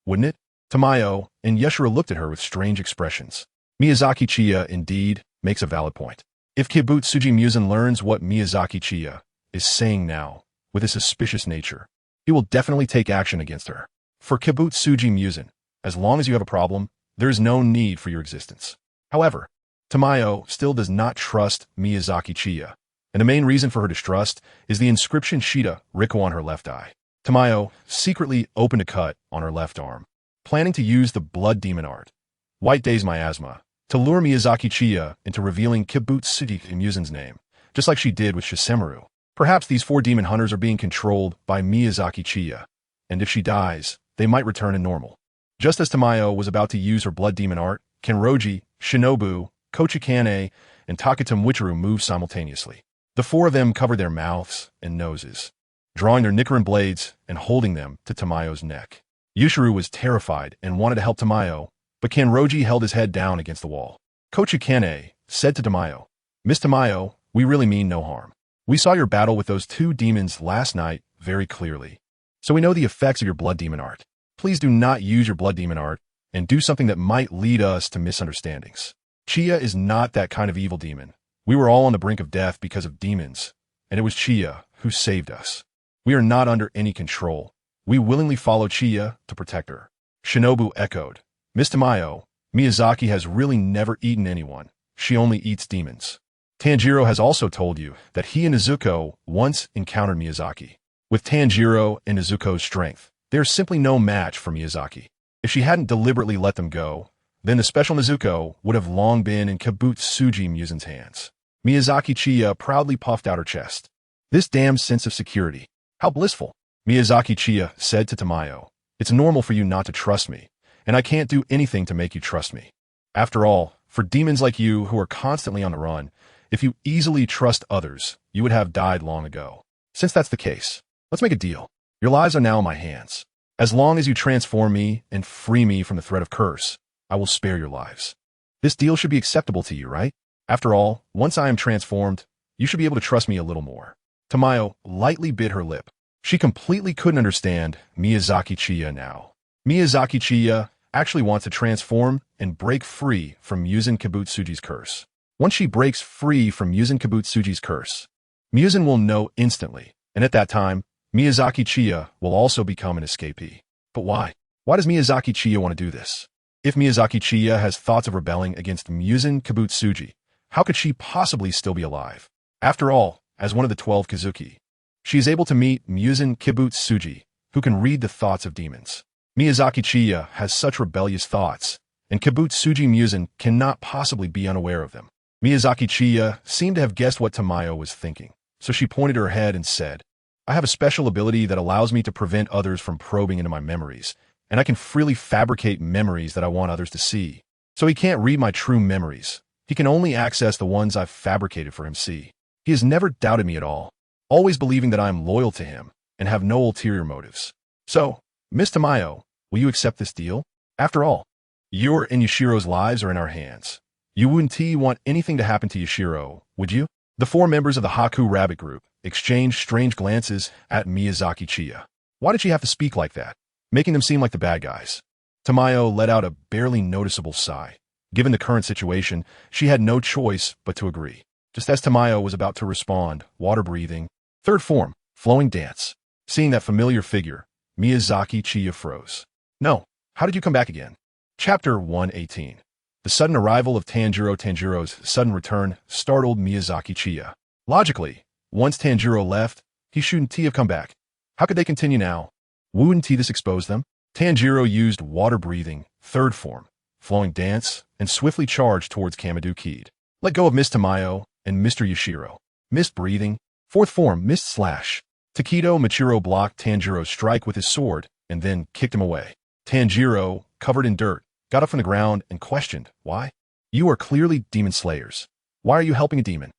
wouldn't it? Tamayo and Yashiro looked at her with strange expressions. Miyazaki Chiya, indeed, makes a valid point. If Kibutsuji Muzan learns what Miyazaki Chiya is saying now, with his suspicious nature, he will definitely take action against her. For Kibutsuji Muzan, as long as you have a problem, there is no need for your existence. However, Tamayo still does not trust Miyazaki Chiya, and the main reason for her distrust is the inscription Shita Riko on her left eye. Tamayo secretly opened a cut on her left arm, planning to use the blood demon art, White Day's Miasma, to lure Miyazaki Chiya into revealing Kibutsuji Muzan's name, just like she did with Shisemaru. Perhaps these 4 demon hunters are being controlled by Miyazaki Chiya, and if she dies, they might return to normal. Just as Tamayo was about to use her blood demon art, Kenroji, Shinobu, Kochikane, and Takata Muichiru moved simultaneously. The 4 of them covered their mouths and noses, drawing their Nikarin blades and holding them to Tamayo's neck. Yushiro was terrified and wanted to help Tamayo, but Kenroji held his head down against the wall. Kochikane said to Tamayo, Miss Tamayo, we really mean no harm. We saw your battle with those 2 demons last night very clearly, so we know the effects of your blood demon art. Please do not use your blood demon art and do something that might lead us to misunderstandings. Chiya is not that kind of evil demon. We were all on the brink of death because of demons, and it was Chiya who saved us. We are not under any control. We willingly follow Chiya to protect her. Shinobu echoed, Miss Tamayo, Miyazaki has really never eaten anyone. She only eats demons. Tanjiro has also told you that he and Izuko once encountered Miyazaki. With Tanjiro and Izuko's strength, there's simply no match for Miyazaki. If she hadn't deliberately let them go, then the special Nezuko would have long been in Kibutsuji Muzan's hands. Miyazaki Chiya proudly puffed out her chest. This damn sense of security. How blissful. Miyazaki Chiya said to Tamayo, It's normal for you not to trust me, and I can't do anything to make you trust me. After all, for demons like you who are constantly on the run, if you easily trust others, you would have died long ago. Since that's the case, let's make a deal. Your lives are now in my hands. As long as you transform me and free me from the threat of curse, I will spare your lives. This deal should be acceptable to you, right? After all, once I am transformed, you should be able to trust me a little more. Tamayo lightly bit her lip. She completely couldn't understand Miyazaki Chiya now. Miyazaki Chiya actually wants to transform and break free from Muzan Kibutsuji's curse. Once she breaks free from Muzan Kibutsuji's curse, Muzan will know instantly, and at that time, Miyazaki Chiya will also become an escapee. But why? Why does Miyazaki Chiya want to do this? If Miyazaki Chiya has thoughts of rebelling against Muzan Kibutsuji, how could she possibly still be alive? After all, as one of the 12 Kizuki, she is able to meet Muzan Kibutsuji, who can read the thoughts of demons. Miyazaki Chiya has such rebellious thoughts, and Kibutsuji Muzan cannot possibly be unaware of them. Miyazaki Chiya seemed to have guessed what Tamayo was thinking, so she pointed her head and said, I have a special ability that allows me to prevent others from probing into my memories, and I can freely fabricate memories that I want others to see. So he can't read my true memories. He can only access the ones I've fabricated for him see. He has never doubted me at all, always believing that I am loyal to him and have no ulterior motives. So, Miss Tamayo, will you accept this deal? After all, your and Yashiro's lives are in our hands. You wouldn't want anything to happen to Yashiro, would you? The 4 members of the Haku Rabbit group exchanged strange glances at Miyazaki Chiya. Why did she have to speak like that, making them seem like the bad guys? Tamayo let out a barely noticeable sigh. Given the current situation, she had no choice but to agree. Just as Tamayo was about to respond, water breathing, third form, flowing dance. Seeing that familiar figure, Miyazaki Chiya froze. No, how did you come back again? Chapter 118. The sudden arrival of Tanjiro's sudden return startled Miyazaki Chiya. Logically, once Tanjiro left, he shouldn't have come back. How could they continue now? Wouldn't this expose them? Tanjiro used water breathing, third form, flowing dance, and swiftly charged towards Kamado Kid. Let go of Miss Tamayo and Mr. Yashiro. Mist breathing, fourth form, mist slash. Takedo Machiro blocked Tanjiro's strike with his sword and then kicked him away. Tanjiro, covered in dirt, got up from the ground and questioned, why? You are clearly demon slayers. Why are you helping a demon?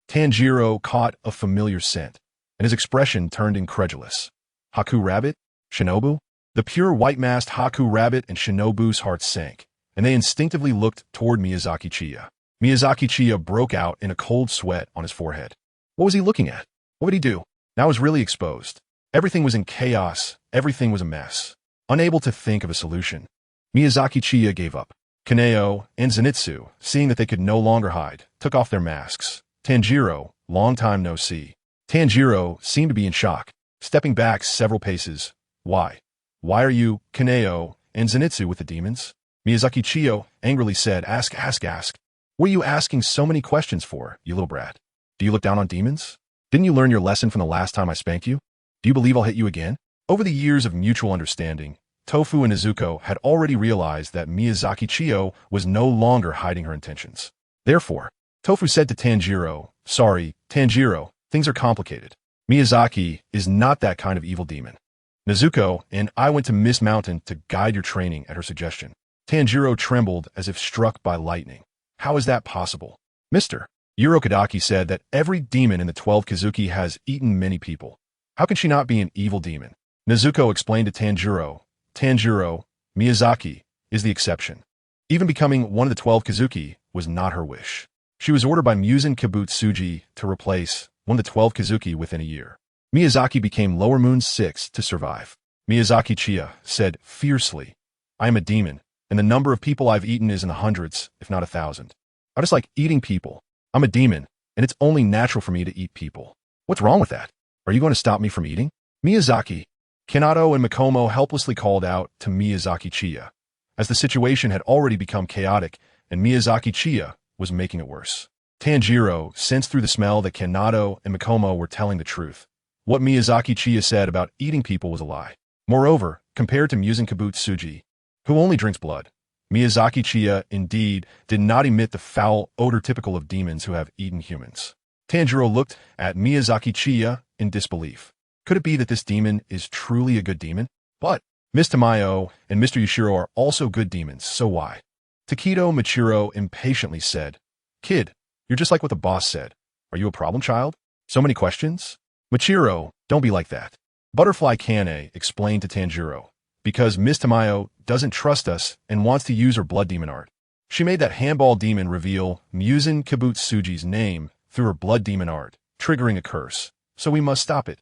Tanjiro caught a familiar scent, and his expression turned incredulous. Haku Rabbit? Shinobu? The pure white-masked Haku Rabbit and Shinobu's hearts sank, and they instinctively looked toward Miyazaki Chiya. Miyazaki Chiya broke out in a cold sweat on his forehead. What was he looking at? What would he do? Now it was really exposed. Everything was in chaos. Everything was a mess. Unable to think of a solution, Miyazaki Chiya gave up. Kaneo and Zenitsu, seeing that they could no longer hide, took off their masks. Tanjiro, long time no see. Tanjiro seemed to be in shock, stepping back several paces. Why? Why are you, Kaneo, and Zenitsu with the demons? Miyazaki Chiya angrily said, Ask. What are you asking so many questions for, you little brat? Do you look down on demons? Didn't you learn your lesson from the last time I spanked you? Do you believe I'll hit you again? Over the years of mutual understanding, Tofu and Izuko had already realized that Miyazaki Chiya was no longer hiding her intentions. Therefore, Tofu said to Tanjiro, Sorry, Tanjiro, things are complicated. Miyazaki is not that kind of evil demon. Nezuko and I went to Miss Mountain to guide your training at her suggestion. Tanjiro trembled as if struck by lightning. How is that possible? Mr. Urokodaki said that every demon in the 12 Kizuki has eaten many people. How can she not be an evil demon? Nezuko explained to Tanjiro, Miyazaki is the exception. Even becoming one of the 12 Kizuki was not her wish. She was ordered by Muzan Kibutsuji to replace one of the 12 Kizuki within a year. Miyazaki became Lower Moon 6 to survive. Miyazaki Chiya said fiercely, I am a demon, and the number of people I've eaten is in the hundreds, if not 1,000. I just like eating people. I'm a demon, and it's only natural for me to eat people. What's wrong with that? Are you going to stop me from eating? Miyazaki, Kanado and Makomo helplessly called out to Miyazaki Chiya, as the situation had already become chaotic and Miyazaki Chiya was making it worse. Tanjiro sensed through the smell that Kanado and Makomo were telling the truth. What Miyazaki Chiya said about eating people was a lie. Moreover, compared to Muzan Kibutsuji, who only drinks blood, Miyazaki Chiya indeed did not emit the foul odor typical of demons who have eaten humans. Tanjiro looked at Miyazaki Chiya in disbelief. Could it be that this demon is truly a good demon? But Miss Tamayo and Mr. Yashiro are also good demons, so why? Takedo Machiro impatiently said, Kid, you're just like what the boss said. Are you a problem child? So many questions? Machiro, don't be like that. Butterfly Kane explained to Tanjiro, because Miss Tamayo doesn't trust us and wants to use her blood demon art. She made that handball demon reveal Muzan Kibutsuji's name through her blood demon art, triggering a curse, so we must stop it.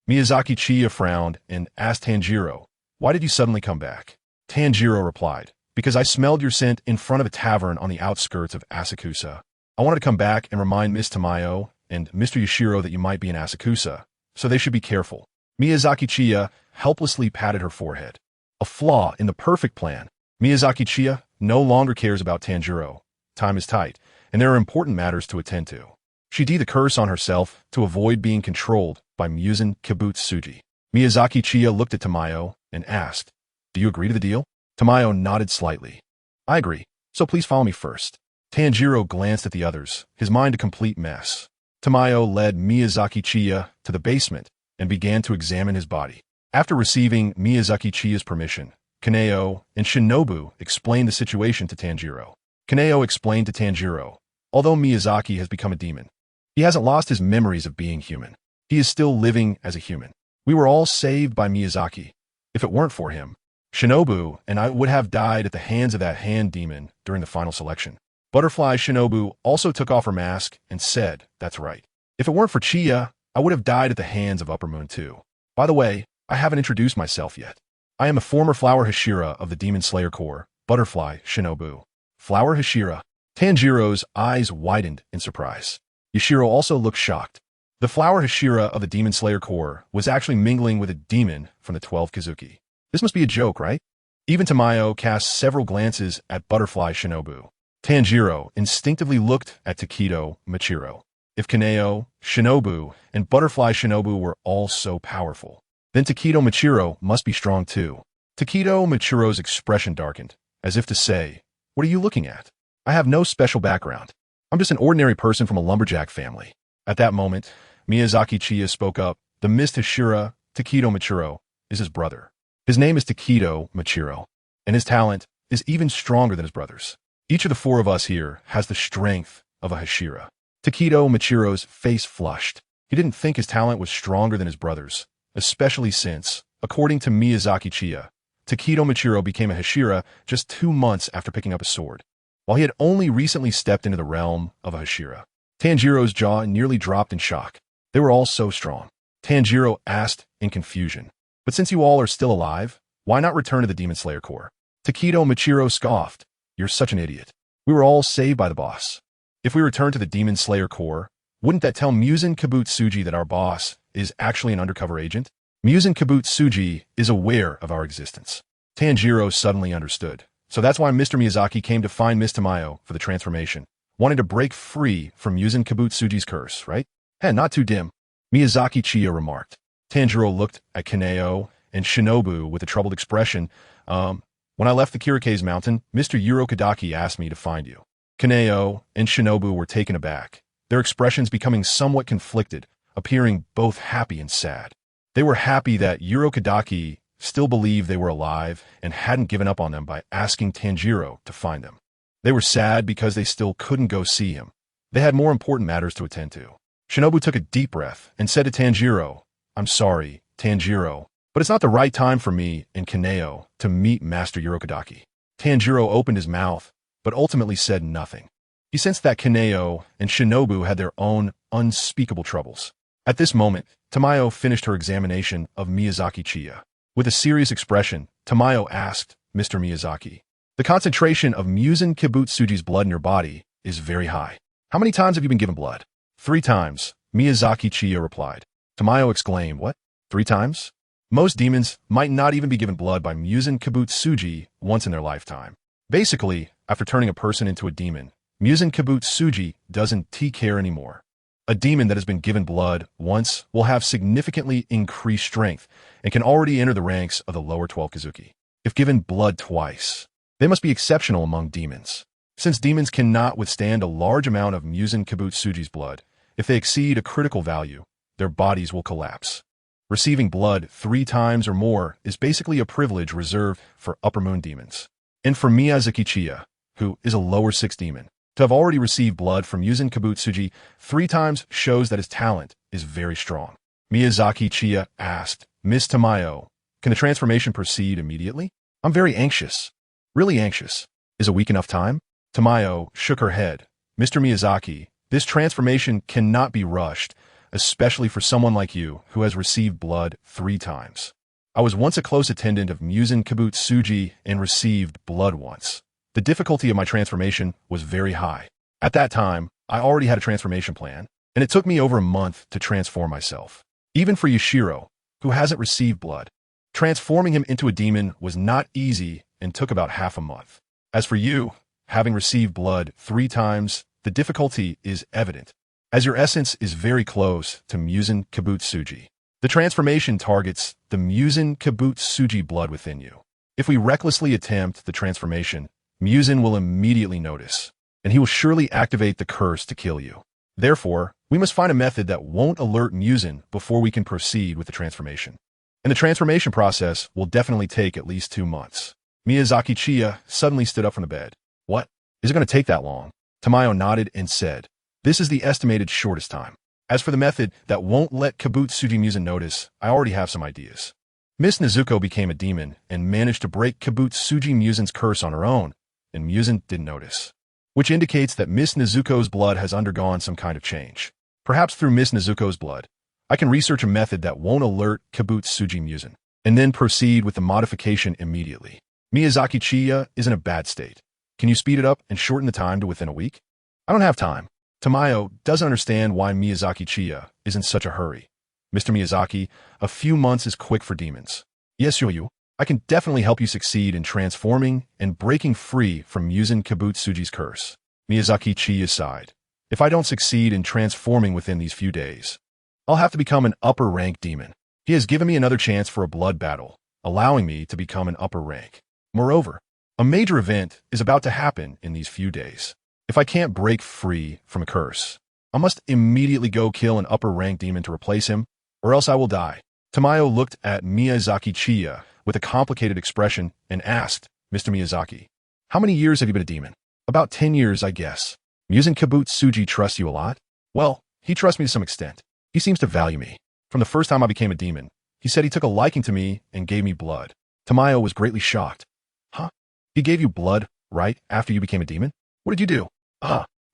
Miyazaki Chiya frowned and asked Tanjiro, Why did you suddenly come back? Tanjiro replied, Because I smelled your scent in front of a tavern on the outskirts of Asakusa. I wanted to come back and remind Miss Tamayo and Mr. Yashiro that you might be in Asakusa, so they should be careful. Miyazaki Chiya helplessly patted her forehead. A flaw in the perfect plan. Miyazaki Chiya no longer cares about Tanjiro. Time is tight, and there are important matters to attend to. She did the curse on herself to avoid being controlled by Muzan Kibutsuji. Miyazaki Chiya looked at Tamayo and asked, Do you agree to the deal? Tamayo nodded slightly. I agree, so please follow me first. Tanjiro glanced at the others, his mind a complete mess. Tamayo led Miyazaki Chiya to the basement and began to examine his body. After receiving Miyazaki Chiya's permission, Kaneo and Shinobu explained the situation to Tanjiro. Kaneo explained to Tanjiro, although Miyazaki has become a demon, he hasn't lost his memories of being human. He is still living as a human. We were all saved by Miyazaki. If it weren't for him, Shinobu and I would have died at the hands of that hand demon during the final selection. Butterfly Shinobu also took off her mask and said, That's right. If it weren't for Chiya, I would have died at the hands of Upper Moon too. By the way, I haven't introduced myself yet. I am a former Flower Hashira of the Demon Slayer Corps, Butterfly Shinobu. Flower Hashira. Tanjiro's eyes widened in surprise. Yashiro also looked shocked. The Flower Hashira of the Demon Slayer Corps was actually mingling with a demon from the 12 Kazuki. This must be a joke, right? Even Tamayo cast several glances at Butterfly Shinobu. Tanjiro instinctively looked at Takedo Machiro. If Kaneo, Shinobu, and Butterfly Shinobu were all so powerful, then Takedo Machiro must be strong too. Takedo Machiro's expression darkened, as if to say, "What are you looking at? I have no special background. I'm just an ordinary person from a lumberjack family." At that moment, Miyazaki Chiya spoke up. The Mist Hashira, Takedo Machiro, is his brother. His name is Takedo Machiro, and his talent is even stronger than his brother's. Each of the four of us here has the strength of a Hashira. Takedo Machiro's face flushed. He didn't think his talent was stronger than his brother's, especially since, according to Miyazaki Chiya, Takedo Machiro became a Hashira just 2 months after picking up a sword, while he had only recently stepped into the realm of a Hashira. Tanjiro's jaw nearly dropped in shock. They were all so strong. Tanjiro asked in confusion, "But since you all are still alive, why not return to the Demon Slayer Corps?" Takedo Machiro scoffed. "You're such an idiot. We were all saved by the boss. If we return to the Demon Slayer Corps, wouldn't that tell Muzan Kibutsuji that our boss is actually an undercover agent? Muzan Kibutsuji is aware of our existence." Tanjiro suddenly understood. So that's why Mr. Miyazaki came to find Miss Tamayo for the transformation, wanting to break free from Muzan Kibutsuji's curse, right? "Hey, not too dim," Miyazaki Chiya remarked. Tanjiro looked at Kaneo and Shinobu with a troubled expression. When I left the Kirike's mountain, Mr. Kadaki asked me to find you." Kaneo and Shinobu were taken aback, their expressions becoming somewhat conflicted, appearing both happy and sad. They were happy that Kadaki still believed they were alive and hadn't given up on them by asking Tanjiro to find them. They were sad because they still couldn't go see him. They had more important matters to attend to. Shinobu took a deep breath and said to Tanjiro, "I'm sorry, Tanjiro, but it's not the right time for me and Kaneo to meet Master Kadaki." Tanjiro opened his mouth, but ultimately said nothing. He sensed that Kaneo and Shinobu had their own unspeakable troubles. At this moment, Tamayo finished her examination of Miyazaki Chiya. With a serious expression, Tamayo asked Mr. Miyazaki, "The concentration of Muzan Kibutsuji's blood in your body is very high. How many times have you been given blood?" 3 times, Miyazaki Chiya replied. Tamayo exclaimed, "What? 3 times? Most demons might not even be given blood by Muzan Kibutsuji once in their lifetime. Basically, after turning a person into a demon, Muzan Kibutsuji doesn't take care anymore. A demon that has been given blood once will have significantly increased strength and can already enter the ranks of the lower 12 Kazuki. If given blood twice, they must be exceptional among demons. Since demons cannot withstand a large amount of Muzan Kibutsuji's blood, if they exceed a critical value, their bodies will collapse. Receiving blood 3 times or more is basically a privilege reserved for upper moon demons. And for Miyazaki Chiya, who is a lower 6 demon, to have already received blood from Muzan Kibutsuji 3 times shows that his talent is very strong." Miyazaki Chiya asked, "Miss Tamayo, can the transformation proceed immediately? I'm very anxious. Really anxious. Is a week enough time?" Tamayo shook her head. "Mr. Miyazaki, this transformation cannot be rushed, especially for someone like you who has received blood 3 times. I was once a close attendant of Muzan Kibutsuji and received blood once. The difficulty of my transformation was very high. At that time, I already had a transformation plan, and it took me over a month to transform myself. Even for Yashiro, who hasn't received blood, transforming him into a demon was not easy and took about half a month. As for you, having received blood 3 times, the difficulty is evident, as your essence is very close to Muzan Kibutsuji. The transformation targets the Muzan Kibutsuji blood within you. If we recklessly attempt the transformation, Muzan will immediately notice, and he will surely activate the curse to kill you. Therefore, we must find a method that won't alert Muzan before we can proceed with the transformation. And the transformation process will definitely take at least 2 months." Miyazaki Chiya suddenly stood up from the bed. "What? Is it going to take that long?" Tamayo nodded and said, "This is the estimated shortest time. As for the method that won't let Kibutsuji Muzan notice, I already have some ideas." Miss Nezuko became a demon and managed to break Kibutsuji Muzan's curse on her own, and Muzan didn't notice, which indicates that Miss Nezuko's blood has undergone some kind of change. Perhaps through Miss Nezuko's blood, I can research a method that won't alert Kibutsuji Muzan, and then proceed with the modification immediately. Miyazaki Chiya is in a bad state. Can you speed it up and shorten the time to within a week? I don't have time. Tamayo doesn't understand why Miyazaki Chiya is in such a hurry. Mr. Miyazaki, a few months is quick for demons. Yes, Yoyu, I can definitely help you succeed in transforming and breaking free from Muzan Kibutsuji's curse. Miyazaki Chiya sighed. If I don't succeed in transforming within these few days, I'll have to become an upper rank demon. He has given me another chance for a blood battle, allowing me to become an upper rank. Moreover, a major event is about to happen in these few days. If I can't break free from a curse, I must immediately go kill an upper rank demon to replace him, or else I will die. Tamayo looked at Miyazaki Chiya with a complicated expression and asked, Mr. Miyazaki, how many years have you been a demon? About 10 years, I guess. Muzan Kibutsuji trusts you a lot? Well, he trusts me to some extent. He seems to value me. From the first time I became a demon, he said he took a liking to me and gave me blood. Tamayo was greatly shocked. Huh? He gave you blood right after you became a demon? What did you do?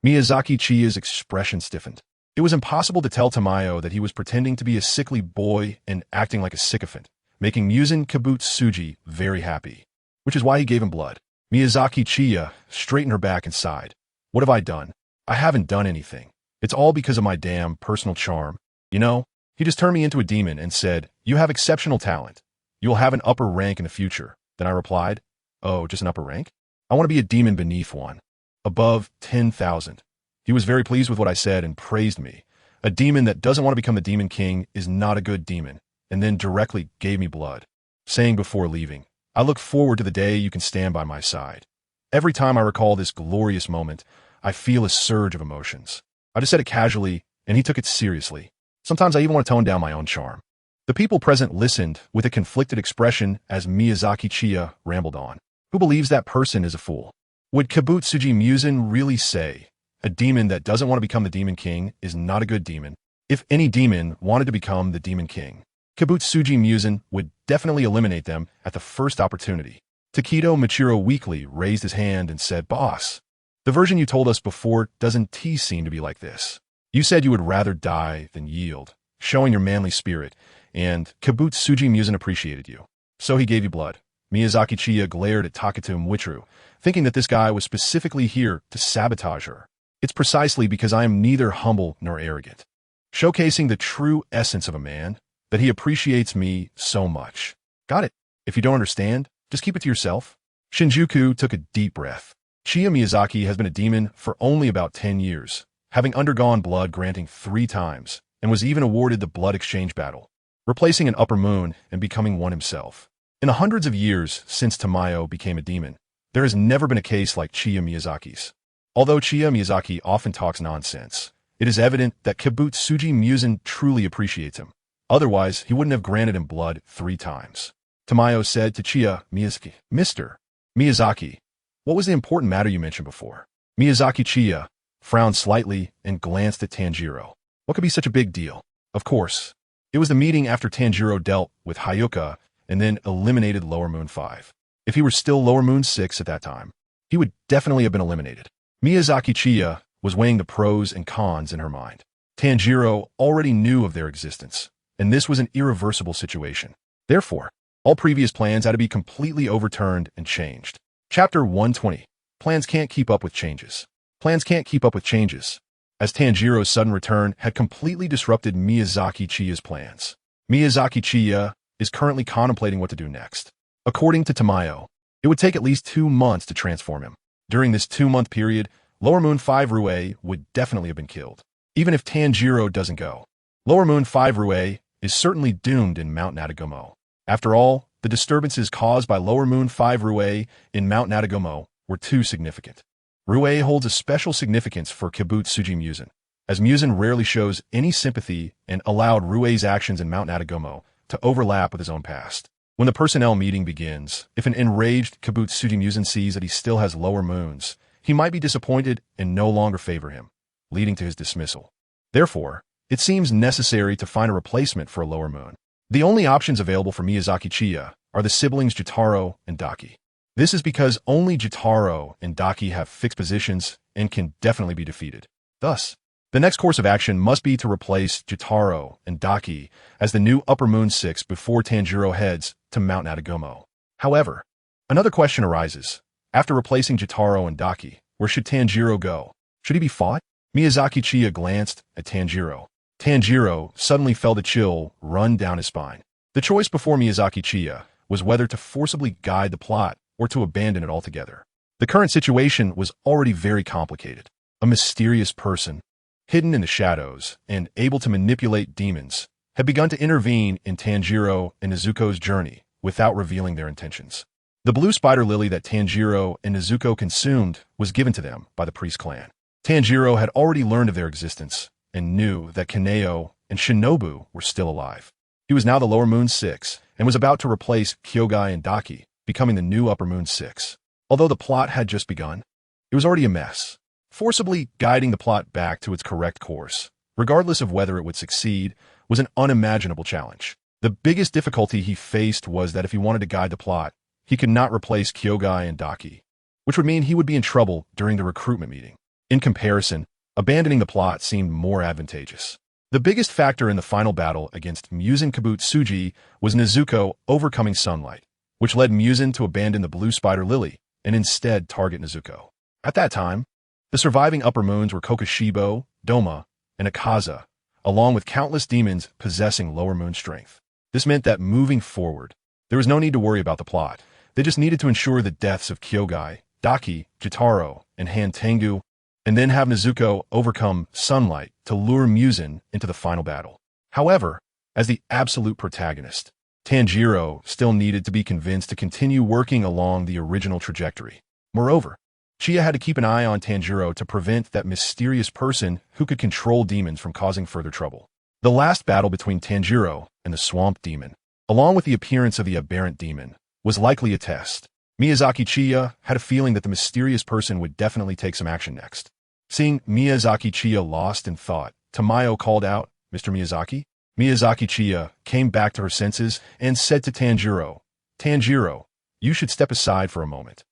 Miyazaki Chiya's expression stiffened. It was impossible to tell Tamayo that he was pretending to be a sickly boy and acting like a sycophant, making Muzan Kibutsuji very happy, which is why he gave him blood. Miyazaki Chiya straightened her back and sighed. What have I done? I haven't done anything. It's all because of my damn personal charm. You know, he just turned me into a demon and said, you have exceptional talent. You will have an upper rank in the future. Then I replied, oh, just an upper rank? I want to be a demon beneath one. Above 10,000. He was very pleased with what I said and praised me. A demon that doesn't want to become the demon king is not a good demon, and then directly gave me blood, saying before leaving, I look forward to the day you can stand by my side. Every time I recall this glorious moment, I feel a surge of emotions. I just said it casually, and he took it seriously. Sometimes I even want to tone down my own charm. The people present listened with a conflicted expression as Miyazaki Chiya rambled on. Who believes that person is a fool? Would Kibutsuji Muzan really say, a demon that doesn't want to become the demon king is not a good demon? If any demon wanted to become the demon king, Kibutsuji Muzan would definitely eliminate them at the first opportunity. Takedo Michiro weakly raised his hand and said, Boss, the version you told us before doesn't seem to be like this. You said you would rather die than yield, showing your manly spirit, and Kibutsuji Muzan appreciated you. So he gave you blood. Miyazaki Chiya glared at Taketo Michiro, thinking that this guy was specifically here to sabotage her. It's precisely because I am neither humble nor arrogant, showcasing the true essence of a man, that he appreciates me so much. Got it? If you don't understand, just keep it to yourself. Shinjuku took a deep breath. Chiya Miyazaki has been a demon for only about 10 years, having undergone blood granting 3 times, and was even awarded the blood exchange battle, replacing an upper moon and becoming one himself. In the hundreds of years since Tamayo became a demon, there has never been a case like Chiya Miyazaki's. Although Chiya Miyazaki often talks nonsense, it is evident that Kibutsuji Muzan truly appreciates him. Otherwise, he wouldn't have granted him blood 3 times. Tamayo said to Chiya Miyazaki, Mr. Miyazaki, what was the important matter you mentioned before? Miyazaki Chiya frowned slightly and glanced at Tanjiro. What could be such a big deal? Of course, it was the meeting after Tanjiro dealt with Hyuka and then eliminated Lower Moon 5. If he were still Lower Moon 6 at that time, he would definitely have been eliminated. Miyazaki Chiya was weighing the pros and cons in her mind. Tanjiro already knew of their existence, and this was an irreversible situation. Therefore, all previous plans had to be completely overturned and changed. Chapter 120. Plans can't keep up with changes. Plans can't keep up with changes, as Tanjiro's sudden return had completely disrupted Miyazaki Chiya's plans. Miyazaki Chiya is currently contemplating what to do next. According to Tamayo, it would take at least 2 months to transform him. During this 2-month period, Lower Moon 5 Rue would definitely have been killed. Even if Tanjiro doesn't go, Lower Moon 5 Rue is certainly doomed in Mount Natagomo. After all, the disturbances caused by Lower Moon 5 Rue in Mount Natagomo were too significant. Rue holds a special significance for Kibutsuji Muzan, as Muzan rarely shows any sympathy and allowed Rue's actions in Mount Natagomo to overlap with his own past. When the personnel meeting begins, if an enraged Kibutsuji Muzan sees that he still has lower moons, he might be disappointed and no longer favor him, leading to his dismissal. Therefore, it seems necessary to find a replacement for a lower moon. The only options available for Miyazaki Chiya are the siblings Jotaro and Daki. This is because only Jotaro and Daki have fixed positions and can definitely be defeated. Thus, the next course of action must be to replace Jotaro and Daki as the new Upper Moon 6 before Tanjiro heads to Mount Natagomo. However, another question arises. After replacing Jitaro and Daki, where should Tanjiro go? Should he be fought? Miyazaki Chiya glanced at Tanjiro. Tanjiro suddenly felt a chill run down his spine. The choice before Miyazaki Chiya was whether to forcibly guide the plot or to abandon it altogether. The current situation was already very complicated. A mysterious person, hidden in the shadows and able to manipulate demons, had begun to intervene in Tanjiro and Nezuko's journey without revealing their intentions. The blue spider lily that Tanjiro and Nezuko consumed was given to them by the priest clan. Tanjiro had already learned of their existence and knew that Kaneo and Shinobu were still alive. He was now the Lower Moon 6 and was about to replace Kyogai and Daki, becoming the new Upper Moon 6. Although the plot had just begun, it was already a mess. Forcibly guiding the plot back to its correct course, regardless of whether it would succeed, was an unimaginable challenge. The biggest difficulty he faced was that if he wanted to guide the plot, he could not replace Kyogai and Daki, which would mean he would be in trouble during the recruitment meeting. In comparison, abandoning the plot seemed more advantageous. The biggest factor in the final battle against Muzan Kibutsuji was Nezuko overcoming sunlight, which led Muzan to abandon the blue spider lily and instead target Nezuko. At that time, the surviving upper moons were Kokushibo, Doma, and Akaza, along with countless demons possessing lower moon strength. This meant that moving forward, there was no need to worry about the plot. They just needed to ensure the deaths of Kyogai, Daki, Jitaro, and Han Tengu, and then have Nezuko overcome sunlight to lure Muzan into the final battle. However, as the absolute protagonist, Tanjiro still needed to be convinced to continue working along the original trajectory. Moreover, Chiya had to keep an eye on Tanjiro to prevent that mysterious person who could control demons from causing further trouble. The last battle between Tanjiro and the swamp demon, along with the appearance of the aberrant demon, was likely a test. Miyazaki Chiya had a feeling that the mysterious person would definitely take some action next. Seeing Miyazaki Chiya lost in thought, Tamayo called out, "Mr. Miyazaki?" Miyazaki Chiya came back to her senses and said to Tanjiro, "Tanjiro, you should step aside for a moment.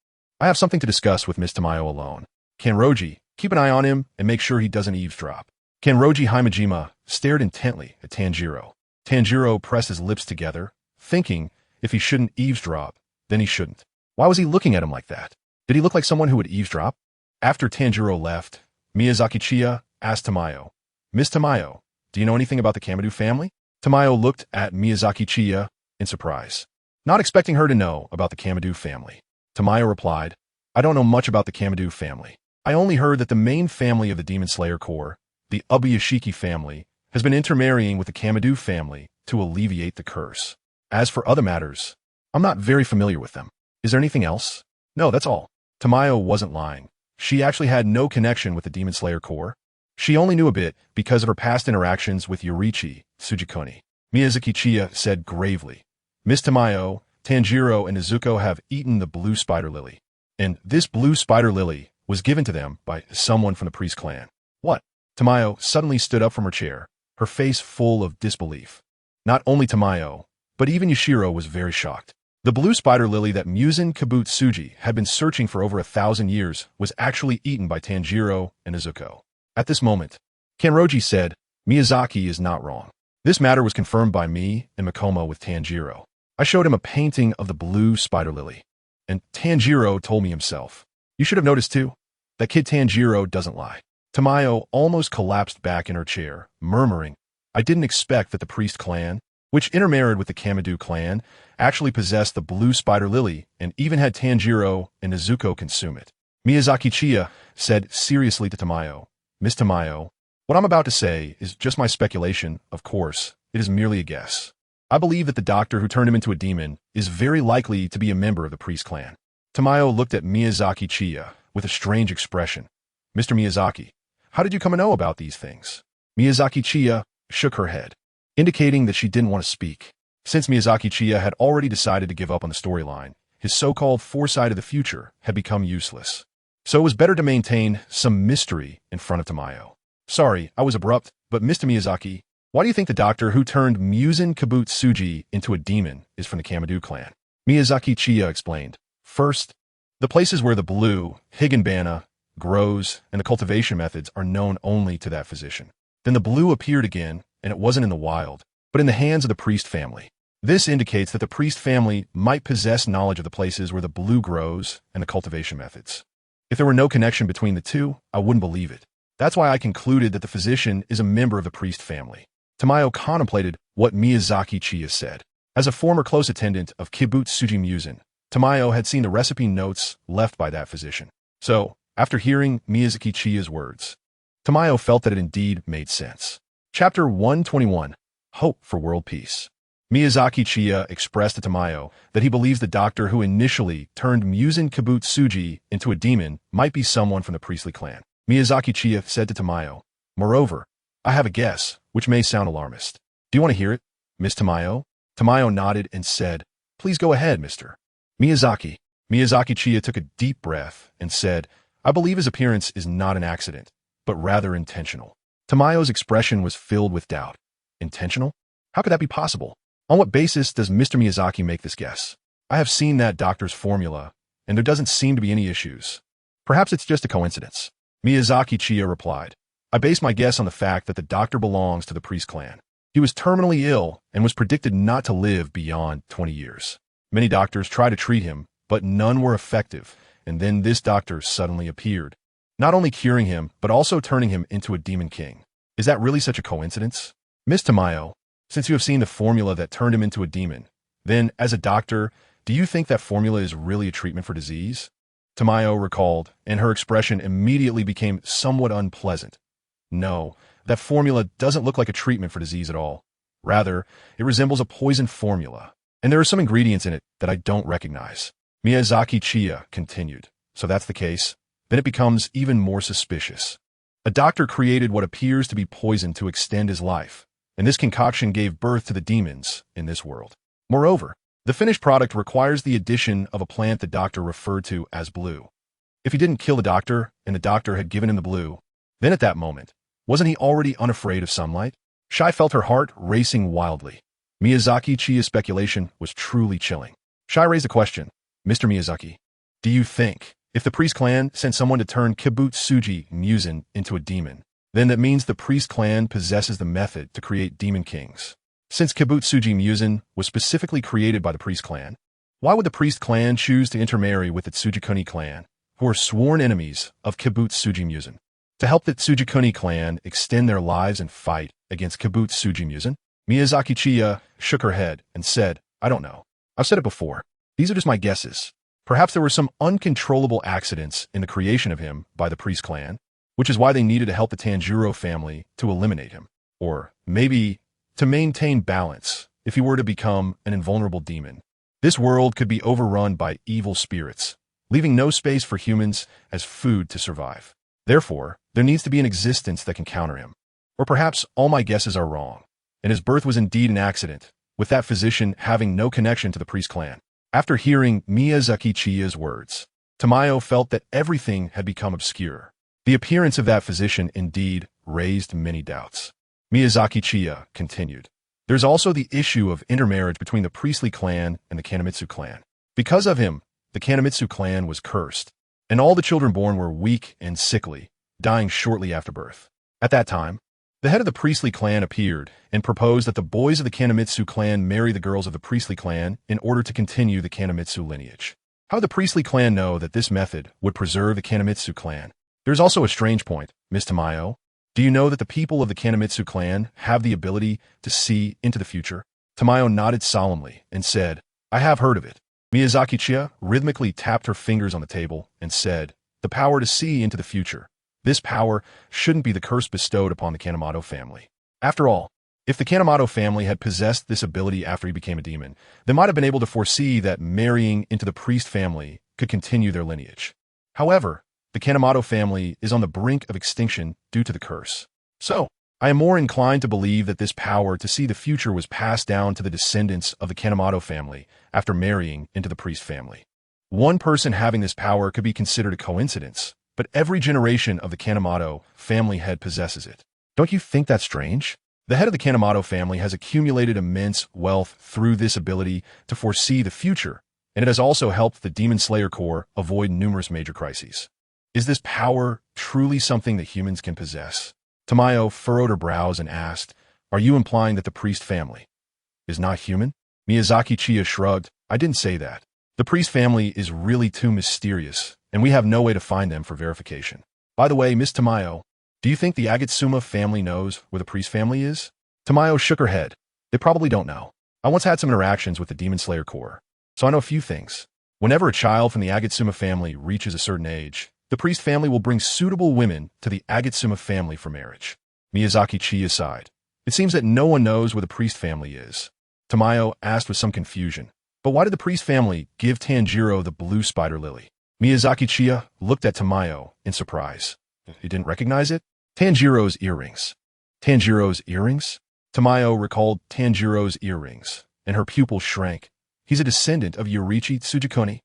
I have something to discuss with Miss Tamayo alone. Kanroji, keep an eye on him and make sure he doesn't eavesdrop." Kanroji Himejima stared intently at Tanjiro. Tanjiro pressed his lips together, thinking if he shouldn't eavesdrop, then he shouldn't. Why was he looking at him like that? Did he look like someone who would eavesdrop? After Tanjiro left, Miyazaki Chiya asked Tamayo, "Miss Tamayo, do you know anything about the Kamadu family?" Tamayo looked at Miyazaki Chiya in surprise, not expecting her to know about the Kamadu family. Tamayo replied, "I don't know much about the Kamadu family. I only heard that the main family of the Demon Slayer Corps, the Ubuyashiki family, has been intermarrying with the Kamadu family to alleviate the curse. As for other matters, I'm not very familiar with them. Is there anything else?" "No, that's all." Tamayo wasn't lying. She actually had no connection with the Demon Slayer Corps. She only knew a bit because of her past interactions with Yorichi Tsugikuni. Miyazaki Chiya said gravely, "Miss Tamayo, Tanjiro and Nezuko have eaten the blue spider lily. And this blue spider lily was given to them by someone from the priest clan." "What?" Tamayo suddenly stood up from her chair, her face full of disbelief. Not only Tamayo, but even Yashiro was very shocked. The blue spider lily that Muzan Kibutsuji had been searching for over 1,000 years was actually eaten by Tanjiro and Nezuko. At this moment, Kanroji said, "Miyazaki is not wrong. This matter was confirmed by me and Makomo with Tanjiro. I showed him a painting of the blue spider lily, and Tanjiro told me himself. You should have noticed too. That kid Tanjiro doesn't lie." Tamayo almost collapsed back in her chair, murmuring, "I didn't expect that the priest clan, which intermarried with the Kamadu clan, actually possessed the blue spider lily and even had Tanjiro and Nezuko consume it." Miyazaki Chiya said seriously to Tamayo, "Miss Tamayo, what I'm about to say is just my speculation, of course. It is merely a guess. I believe that the doctor who turned him into a demon is very likely to be a member of the priest clan." Tamayo looked at Miyazaki Chiya with a strange expression. "Mr. Miyazaki, how did you come to know about these things?" Miyazaki Chiya shook her head, indicating that she didn't want to speak. Since Miyazaki Chiya had already decided to give up on the storyline, his so-called foresight of the future had become useless. So it was better to maintain some mystery in front of Tamayo. "Sorry, I was abrupt, but Mr. Miyazaki, why do you think the doctor who turned Muzan Kibutsuji into a demon is from the Kamadu clan?" Miyazaki Chiya explained. "First, the places where the blue, Higanbana, grows and the cultivation methods are known only to that physician. Then the blue appeared again, and it wasn't in the wild, but in the hands of the priest family. This indicates that the priest family might possess knowledge of the places where the blue grows and the cultivation methods. If there were no connection between the two, I wouldn't believe it. That's why I concluded that the physician is a member of the priest family. Tamayo contemplated what Miyazaki Chiya said. As a former close attendant of Kibutsuji Muzan, Tamayo had seen the recipe notes left by that physician. So, after hearing Miyazaki Chiya's words, Tamayo felt that it indeed made sense. Chapter 121, Hope for World Peace. Miyazaki Chiya expressed to Tamayo that he believes the doctor who initially turned Muzan Kibutsuji into a demon might be someone from the priestly clan. Miyazaki Chiya said to Tamayo, "Moreover, I have a guess, which may sound alarmist. Do you want to hear it, Miss Tamayo?" Tamayo nodded and said, "Please go ahead, Mr. Miyazaki." Miyazaki Chiya took a deep breath and said, "I believe his appearance is not an accident, but rather intentional." Tamayo's expression was filled with doubt. Intentional? How could that be possible? On what basis does Mr. Miyazaki make this guess? I have seen that doctor's formula, and there doesn't seem to be any issues. Perhaps it's just a coincidence. Miyazaki Chiya replied, "I base my guess on the fact that the doctor belongs to the priest clan. He was terminally ill and was predicted not to live beyond 20 years. Many doctors tried to treat him, but none were effective, and then this doctor suddenly appeared, not only curing him, but also turning him into a demon king. Is that really such a coincidence? Miss Tamayo, since you have seen the formula that turned him into a demon, then, as a doctor, do you think that formula is really a treatment for disease?" Tamayo recalled, and her expression immediately became somewhat unpleasant. "No, that formula doesn't look like a treatment for disease at all. Rather, it resembles a poison formula, and there are some ingredients in it that I don't recognize." Miyazaki Chiya continued, "So that's the case? Then it becomes even more suspicious. A doctor created what appears to be poison to extend his life, and this concoction gave birth to the demons in this world. Moreover, the finished product requires the addition of a plant the doctor referred to as blue. If he didn't kill the doctor, and the doctor had given him the blue, then at that moment, wasn't he already unafraid of sunlight?" Shai felt her heart racing wildly. Miyazaki Chiya's speculation was truly chilling. Shai raised a question. "Mr. Miyazaki, do you think, if the priest clan sent someone to turn Kibutsuji Muzan into a demon, then that means the priest clan possesses the method to create demon kings? Since Kibutsuji Muzan was specifically created by the priest clan, why would the priest clan choose to intermarry with the Tsugikuni clan, who are sworn enemies of Kibutsuji Muzan, to help the Tsugikuni clan extend their lives and fight against Kibutsuji Muzan?" Miyazaki Chiya shook her head and said, "I don't know. I've said it before. These are just my guesses. Perhaps there were some uncontrollable accidents in the creation of him by the priest clan, which is why they needed to help the Tanjiro family to eliminate him. Or maybe to maintain balance if he were to become an invulnerable demon. This world could be overrun by evil spirits, leaving no space for humans as food to survive. Therefore, there needs to be an existence that can counter him. Or perhaps all my guesses are wrong, and his birth was indeed an accident, with that physician having no connection to the priest clan." After hearing Miyazaki Chiya's words, Tamayo felt that everything had become obscure. The appearance of that physician indeed raised many doubts. Miyazaki Chiya continued, "There's also the issue of intermarriage between the priestly clan and the Kanemitsu clan. Because of him, the Kanemitsu clan was cursed, and all the children born were weak and sickly, dying shortly after birth. At that time, the head of the priestly clan appeared and proposed that the boys of the Kanemitsu clan marry the girls of the priestly clan in order to continue the Kanemitsu lineage. How would the priestly clan know that this method would preserve the Kanemitsu clan? There's also a strange point, Miss Tamayo. Do you know that the people of the Kanemitsu clan have the ability to see into the future?" Tamayo nodded solemnly and said, "I have heard of it." Miyazaki Chiya rhythmically tapped her fingers on the table and said, "The power to see into the future. This power shouldn't be the curse bestowed upon the Kanemoto family. After all, if the Kanemoto family had possessed this ability after he became a demon, they might have been able to foresee that marrying into the priest family could continue their lineage. However, the Kanemoto family is on the brink of extinction due to the curse. So, I am more inclined to believe that this power to see the future was passed down to the descendants of the Kanemoto family after marrying into the priest family. One person having this power could be considered a coincidence, but every generation of the Kanemoto family head possesses it. Don't you think that's strange? The head of the Kanemoto family has accumulated immense wealth through this ability to foresee the future, and it has also helped the Demon Slayer Corps avoid numerous major crises. Is this power truly something that humans can possess?" Tamayo furrowed her brows and asked, "Are you implying that the priest family is not human?" Miyazaki Chiya shrugged. I didn't say that. The priest family is really too mysterious, and we have no way to find them for verification. By the way, Miss Tamayo, do you think the Agatsuma family knows where the priest family is? Tamayo shook her head. They probably don't know. I once had some interactions with the Demon Slayer Corps, so I know a few things. Whenever a child from the Agatsuma family reaches a certain age, the priest family will bring suitable women to the Agatsuma family for marriage. Miyazaki Chiya sighed. It seems that no one knows where the priest family is. Tamayo asked with some confusion. But why did the priest family give Tanjiro the blue spider lily? Miyazaki Chiya looked at Tamayo in surprise. He didn't recognize it? Tanjiro's earrings. Tanjiro's earrings? Tamayo recalled Tanjiro's earrings, and her pupil shrank. He's a descendant of Yorichi Tsugikuni.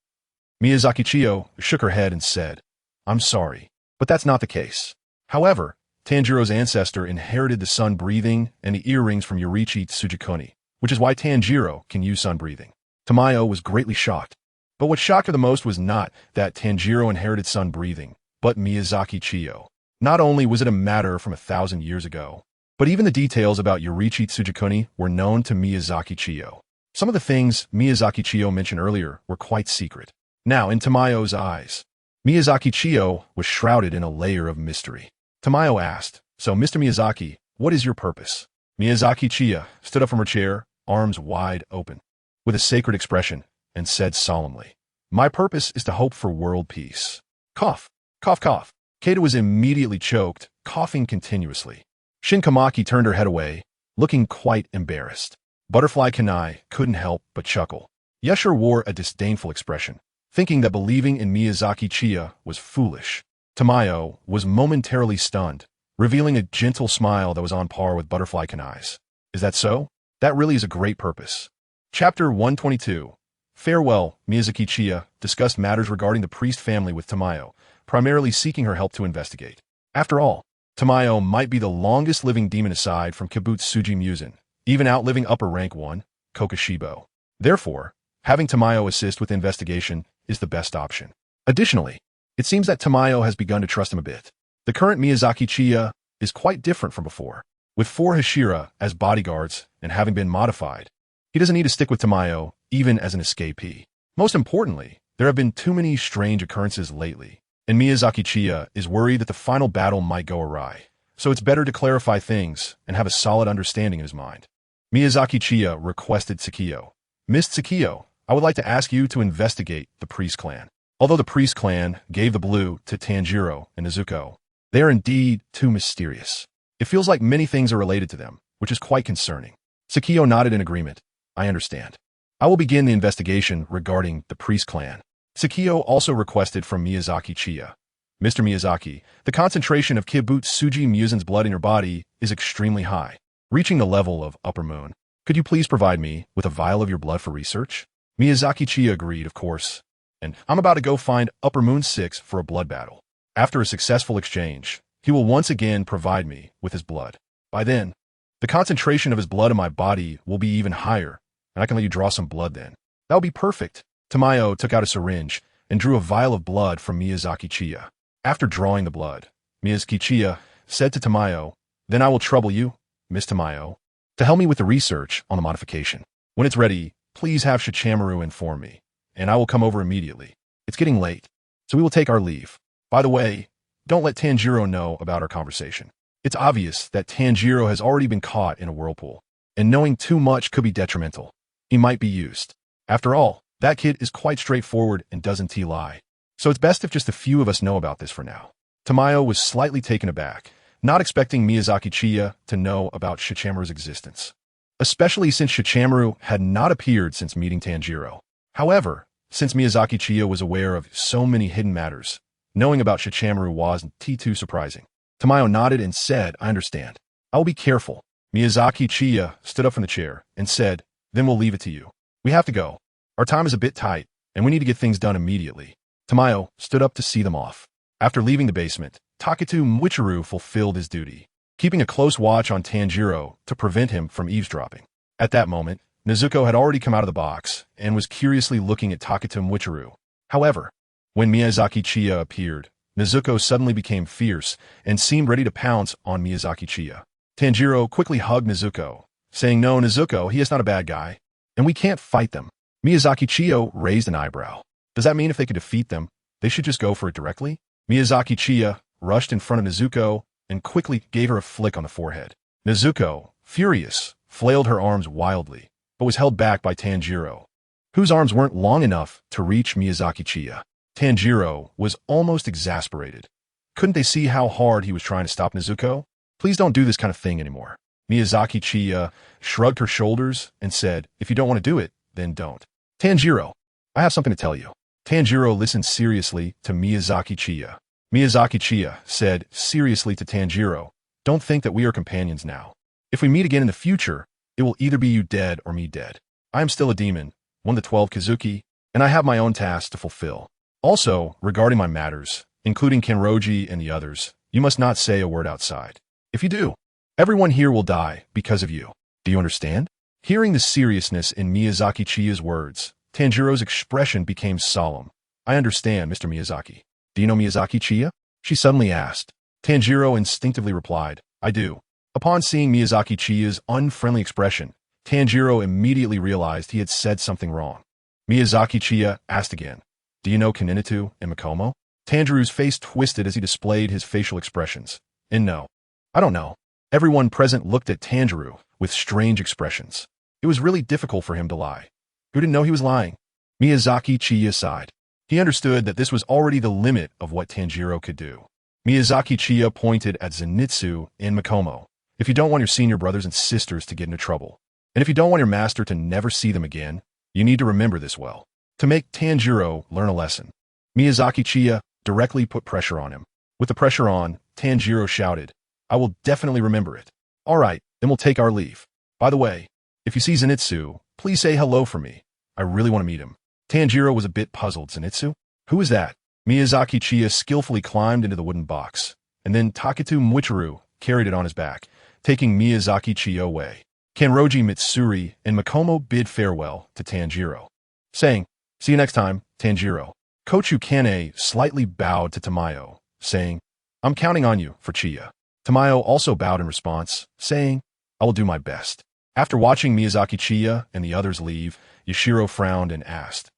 Miyazaki Chiyo shook her head and said, I'm sorry, but that's not the case. However, Tanjiro's ancestor inherited the sun breathing and the earrings from Yorichi Tsugikuni, which is why Tanjiro can use sun breathing. Tamayo was greatly shocked. But what shocked her the most was not that Tanjiro inherited sun breathing, but Miyazaki Chiyo. Not only was it a matter from 1,000 years ago, but even the details about Yorichi Tsugikuni were known to Miyazaki Chiyo. Some of the things Miyazaki Chiyo mentioned earlier were quite secret. Now, in Tamayo's eyes, Miyazaki Chiyo was shrouded in a layer of mystery. Tamayo asked, So, Mr. Miyazaki, what is your purpose? Miyazaki Chiya stood up from her chair, arms wide open, with a sacred expression, and said solemnly, My purpose is to hope for world peace. Cough, cough, cough. Keita was immediately choked, coughing continuously. Shinkamaki turned her head away, looking quite embarrassed. Butterfly Kanai couldn't help but chuckle. Yeshur wore a disdainful expression, thinking that believing in Miyazaki Chiya was foolish. Tamayo was momentarily stunned, revealing a gentle smile that was on par with Butterfly Kanai's. Is that so? That really is a great purpose. Chapter 122. Farewell, Miyazaki Chiya discussed matters regarding the priest family with Tamayo, primarily seeking her help to investigate. After all, Tamayo might be the longest living demon aside from Kibutsuji Muzan, even outliving upper rank 1, Kokoshibo. Therefore, having Tamayo assist with the investigation is the best option. Additionally, it seems that Tamayo has begun to trust him a bit. The current Miyazaki Chiya is quite different from before. With 4 Hashira as bodyguards and having been modified, he doesn't need to stick with Tamayo even as an escapee. Most importantly, there have been too many strange occurrences lately, and Miyazaki Chiya is worried that the final battle might go awry, so it's better to clarify things and have a solid understanding in his mind. Miyazaki Chiya requested Tsukiyo. Miss Tsukiyo, I would like to ask you to investigate the priest clan. Although the priest clan gave the blue to Tanjiro and Nezuko, they are indeed too mysterious. It feels like many things are related to them, which is quite concerning. Tsukiyo nodded in agreement. I understand. I will begin the investigation regarding the priest clan. Tsukiyo also requested from Miyazaki Chiya. Mr. Miyazaki, the concentration of Kibutsuji Muzan's blood in your body is extremely high, reaching the level of upper moon. Could you please provide me with a vial of your blood for research? Miyazaki Chiya agreed, of course. And I'm about to go find Upper Moon 6 for a blood battle. After a successful exchange, he will once again provide me with his blood. By then, the concentration of his blood in my body will be even higher, and I can let you draw some blood then. That would be perfect. Tamayo took out a syringe and drew a vial of blood from Miyazaki Chiya. After drawing the blood, Miyazaki Chiya said to Tamayo, Then I will trouble you, Miss Tamayo, to help me with the research on the modification. When it's ready, please have Shichamaru inform me, and I will come over immediately. It's getting late, so we will take our leave. By the way, don't let Tanjiro know about our conversation. It's obvious that Tanjiro has already been caught in a whirlpool, and knowing too much could be detrimental. He might be used. After all, that kid is quite straightforward and doesn't lie. So it's best if just a few of us know about this for now. Tamayo was slightly taken aback, not expecting Miyazaki Chiya to know about Shichamaru's existence, especially since Shichamaru had not appeared since meeting Tanjiro. However, since Miyazaki Chiya was aware of so many hidden matters, knowing about Shichamaru wasn't too surprising. Tamayo nodded and said, I understand. I will be careful. Miyazaki Chiya stood up from the chair and said, Then we'll leave it to you. We have to go. Our time is a bit tight, and we need to get things done immediately. Tamayo stood up to see them off. After leaving the basement, Taketu Muichiro fulfilled his duty, keeping a close watch on Tanjiro to prevent him from eavesdropping. At that moment, Nezuko had already come out of the box and was curiously looking at Taketu Muichiro. However, when Miyazaki Chiya appeared, Nezuko suddenly became fierce and seemed ready to pounce on Miyazaki Chiya. Tanjiro quickly hugged Nezuko, saying, No, Nezuko, he is not a bad guy. And we can't fight them. Miyazaki Chiya raised an eyebrow. Does that mean if they could defeat them, they should just go for it directly? Miyazaki Chiya rushed in front of Nezuko and quickly gave her a flick on the forehead. Nezuko, furious, flailed her arms wildly, but was held back by Tanjiro, whose arms weren't long enough to reach Miyazaki Chiya. Tanjiro was almost exasperated. Couldn't they see how hard he was trying to stop Nezuko? Please don't do this kind of thing anymore. Miyazaki Chiya shrugged her shoulders and said, if you don't want to do it, then don't. Tanjiro, I have something to tell you. Tanjiro listened seriously to Miyazaki Chiya. Miyazaki Chiya said seriously to Tanjiro, don't think that we are companions now. If we meet again in the future, it will either be you dead or me dead. I am still a demon, one of the 12 Kazuki, and I have my own tasks to fulfill. Also, regarding my matters, including Kenroji and the others, you must not say a word outside. If you do, everyone here will die because of you. Do you understand? Hearing the seriousness in Miyazaki Chiya's words, Tanjiro's expression became solemn. I understand, Mr. Miyazaki. Do you know Miyazaki Chiya? She suddenly asked. Tanjiro instinctively replied, I do. Upon seeing Miyazaki Chiya's unfriendly expression, Tanjiro immediately realized he had said something wrong. Miyazaki Chiya asked again, do you know Kaninatu and Makomo? Tanjiro's face twisted as he displayed his facial expressions. And no, I don't know. Everyone present looked at Tanjiro with strange expressions. It was really difficult for him to lie. Who didn't know he was lying? Miyazaki Chiya sighed. He understood that this was already the limit of what Tanjiro could do. Miyazaki Chiya pointed at Zenitsu and Makomo. If you don't want your senior brothers and sisters to get into trouble, and if you don't want your master to never see them again, you need to remember this well. To make Tanjiro learn a lesson, Miyazaki Chiya directly put pressure on him. With the pressure on, Tanjiro shouted, I will definitely remember it. All right, then we'll take our leave. By the way, if you see Zenitsu, please say hello for me. I really want to meet him. Tanjiro was a bit puzzled. Zenitsu? Who is that? Miyazaki Chiya skillfully climbed into the wooden box, and then Taketu Muichiro carried it on his back, taking Miyazaki Chiya away. Kenroji Mitsuri and Makomo bid farewell to Tanjiro, saying, see you next time, Tanjiro. Kochu Kane slightly bowed to Tamayo, saying, I'm counting on you for Chiya. Tamayo also bowed in response, saying, I will do my best. After watching Miyazaki Chiya and the others leave, Yashiro frowned and asked,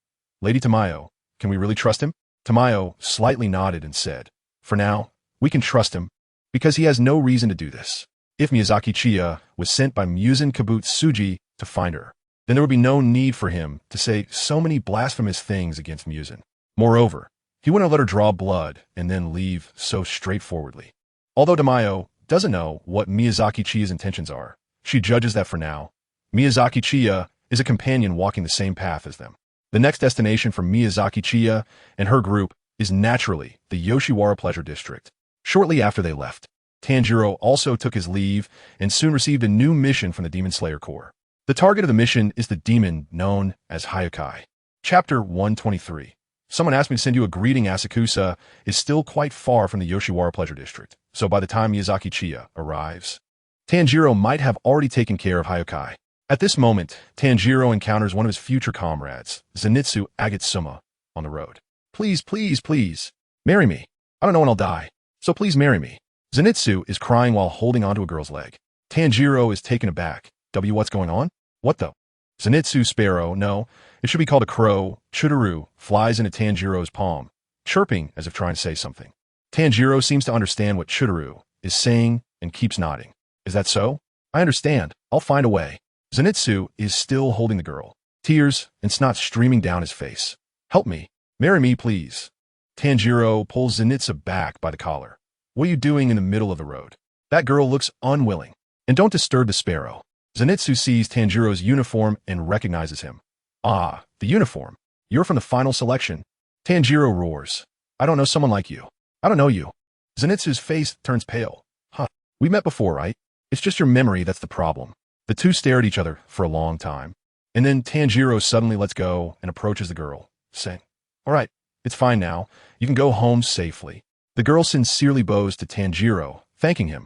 Lady Tamayo, can we really trust him? Tamayo slightly nodded and said, for now, we can trust him, because he has no reason to do this. If Miyazaki Chiya was sent by Muzan Kibutsuji to find her, then there would be no need for him to say so many blasphemous things against Muzan. Moreover, he wouldn't let her draw blood and then leave so straightforwardly. Although Tamayo doesn't know what Miyazaki Chiya's intentions are, she judges that for now, Miyazaki Chiya is a companion walking the same path as them. The next destination for Miyazaki Chiya and her group is naturally the Yoshiwara Pleasure District. Shortly after they left, Tanjiro also took his leave and soon received a new mission from the Demon Slayer Corps. The target of the mission is the demon known as Hyokai. Chapter 123. Someone asked me to send you a greeting. Asakusa is still quite far from the Yoshiwara Pleasure District, so by the time Miyazaki Chiya arrives, Tanjiro might have already taken care of Hyokai. At this moment, Tanjiro encounters one of his future comrades, Zenitsu Agatsuma, on the road. Please, please, please, marry me. I don't know when I'll die, so please marry me. Zenitsu is crying while holding onto a girl's leg. Tanjiro is taken aback. What's going on? What the? Zenitsu sparrow, no, it should be called a crow, Chuduru, flies into Tanjiro's palm, chirping as if trying to say something. Tanjiro seems to understand what Chuduru is saying and keeps nodding. Is that so? I understand. I'll find a way. Zenitsu is still holding the girl, tears and snot streaming down his face. Help me. Marry me, please. Tanjiro pulls Zenitsu back by the collar. What are you doing in the middle of the road? That girl looks unwilling. And don't disturb the sparrow. Zenitsu sees Tanjiro's uniform and recognizes him. Ah, the uniform. You're from the final selection. Tanjiro roars. I don't know someone like you. I don't know you. Zenitsu's face turns pale. Huh. We met before, right? It's just your memory that's the problem. The two stare at each other for a long time. And then Tanjiro suddenly lets go and approaches the girl, saying, all right, it's fine now. You can go home safely. The girl sincerely bows to Tanjiro, thanking him.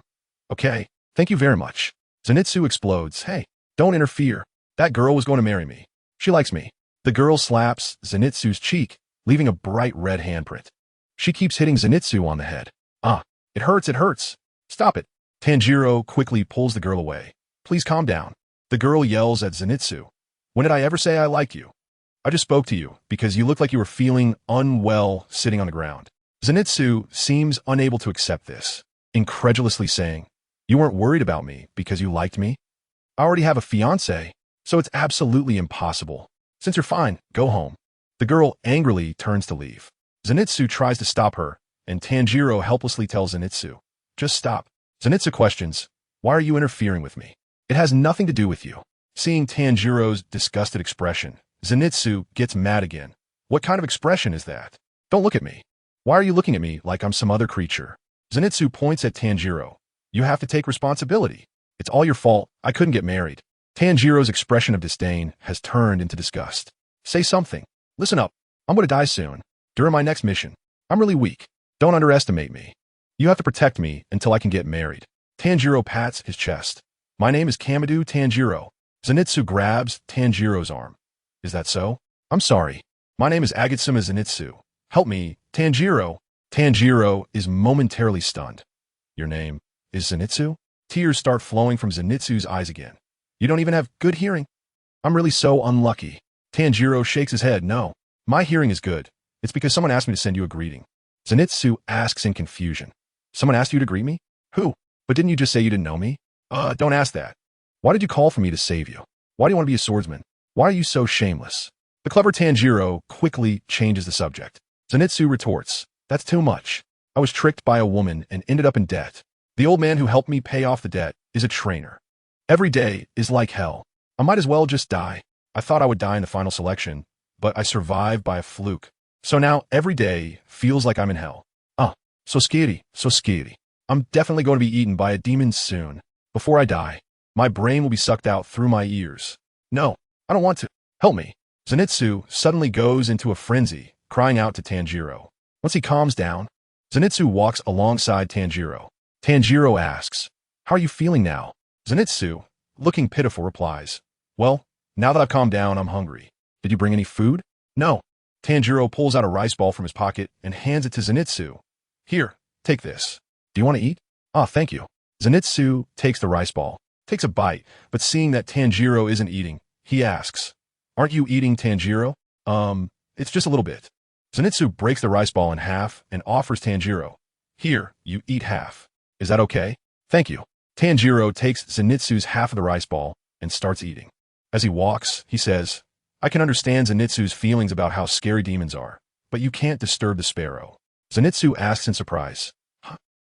Okay, thank you very much. Zenitsu explodes. Hey, don't interfere. That girl was going to marry me. She likes me. The girl slaps Zenitsu's cheek, leaving a bright red handprint. She keeps hitting Zenitsu on the head. Ah, it hurts, it hurts. Stop it. Tanjiro quickly pulls the girl away. Please calm down. The girl yells at Zenitsu. When did I ever say I like you? I just spoke to you because you looked like you were feeling unwell sitting on the ground. Zenitsu seems unable to accept this, incredulously saying, you weren't worried about me because you liked me? I already have a fiancé, so it's absolutely impossible. Since you're fine, go home. The girl angrily turns to leave. Zenitsu tries to stop her, and Tanjiro helplessly tells Zenitsu, just stop. Zenitsu questions, why are you interfering with me? It has nothing to do with you. Seeing Tanjiro's disgusted expression, Zenitsu gets mad again. What kind of expression is that? Don't look at me. Why are you looking at me like I'm some other creature? Zenitsu points at Tanjiro. You have to take responsibility. It's all your fault. I couldn't get married. Tanjiro's expression of disdain has turned into disgust. Say something. Listen up. I'm going to die soon. During my next mission. I'm really weak. Don't underestimate me. You have to protect me until I can get married. Tanjiro pats his chest. My name is Kamado Tanjiro. Zenitsu grabs Tanjiro's arm. Is that so? I'm sorry. My name is Agatsuma Zenitsu. Help me, Tanjiro. Tanjiro is momentarily stunned. Your name is Zenitsu? Tears start flowing from Zenitsu's eyes again. You don't even have good hearing? I'm really so unlucky. Tanjiro shakes his head. No, my hearing is good. It's because someone asked me to send you a greeting. Zenitsu asks in confusion. Someone asked you to greet me? Who? But didn't you just say you didn't know me? Don't ask that. Why did you call for me to save you? Why do you want to be a swordsman? Why are you so shameless? The clever Tanjiro quickly changes the subject. Zenitsu retorts, that's too much. I was tricked by a woman and ended up in debt. The old man who helped me pay off the debt is a trainer. Every day is like hell. I might as well just die. I thought I would die in the final selection, but I survived by a fluke. So now every day feels like I'm in hell. So scary, so scary. I'm definitely going to be eaten by a demon soon. Before I die, my brain will be sucked out through my ears. No, I don't want to. Help me. Zenitsu suddenly goes into a frenzy, crying out to Tanjiro. Once he calms down, Zenitsu walks alongside Tanjiro. Tanjiro asks, how are you feeling now? Zenitsu, looking pitiful, replies, well, now that I've calmed down, I'm hungry. Did you bring any food? No. Tanjiro pulls out a rice ball from his pocket and hands it to Zenitsu. Here, take this. Do you want to eat? Thank you. Zenitsu takes the rice ball, takes a bite, but seeing that Tanjiro isn't eating, he asks, aren't you eating, Tanjiro? It's just a little bit. Zenitsu breaks the rice ball in half and offers Tanjiro. Here, you eat half. Is that okay? Thank you. Tanjiro takes Zenitsu's half of the rice ball and starts eating. As he walks, he says, I can understand Zenitsu's feelings about how scary demons are, but you can't disturb the sparrow. Zenitsu asks in surprise,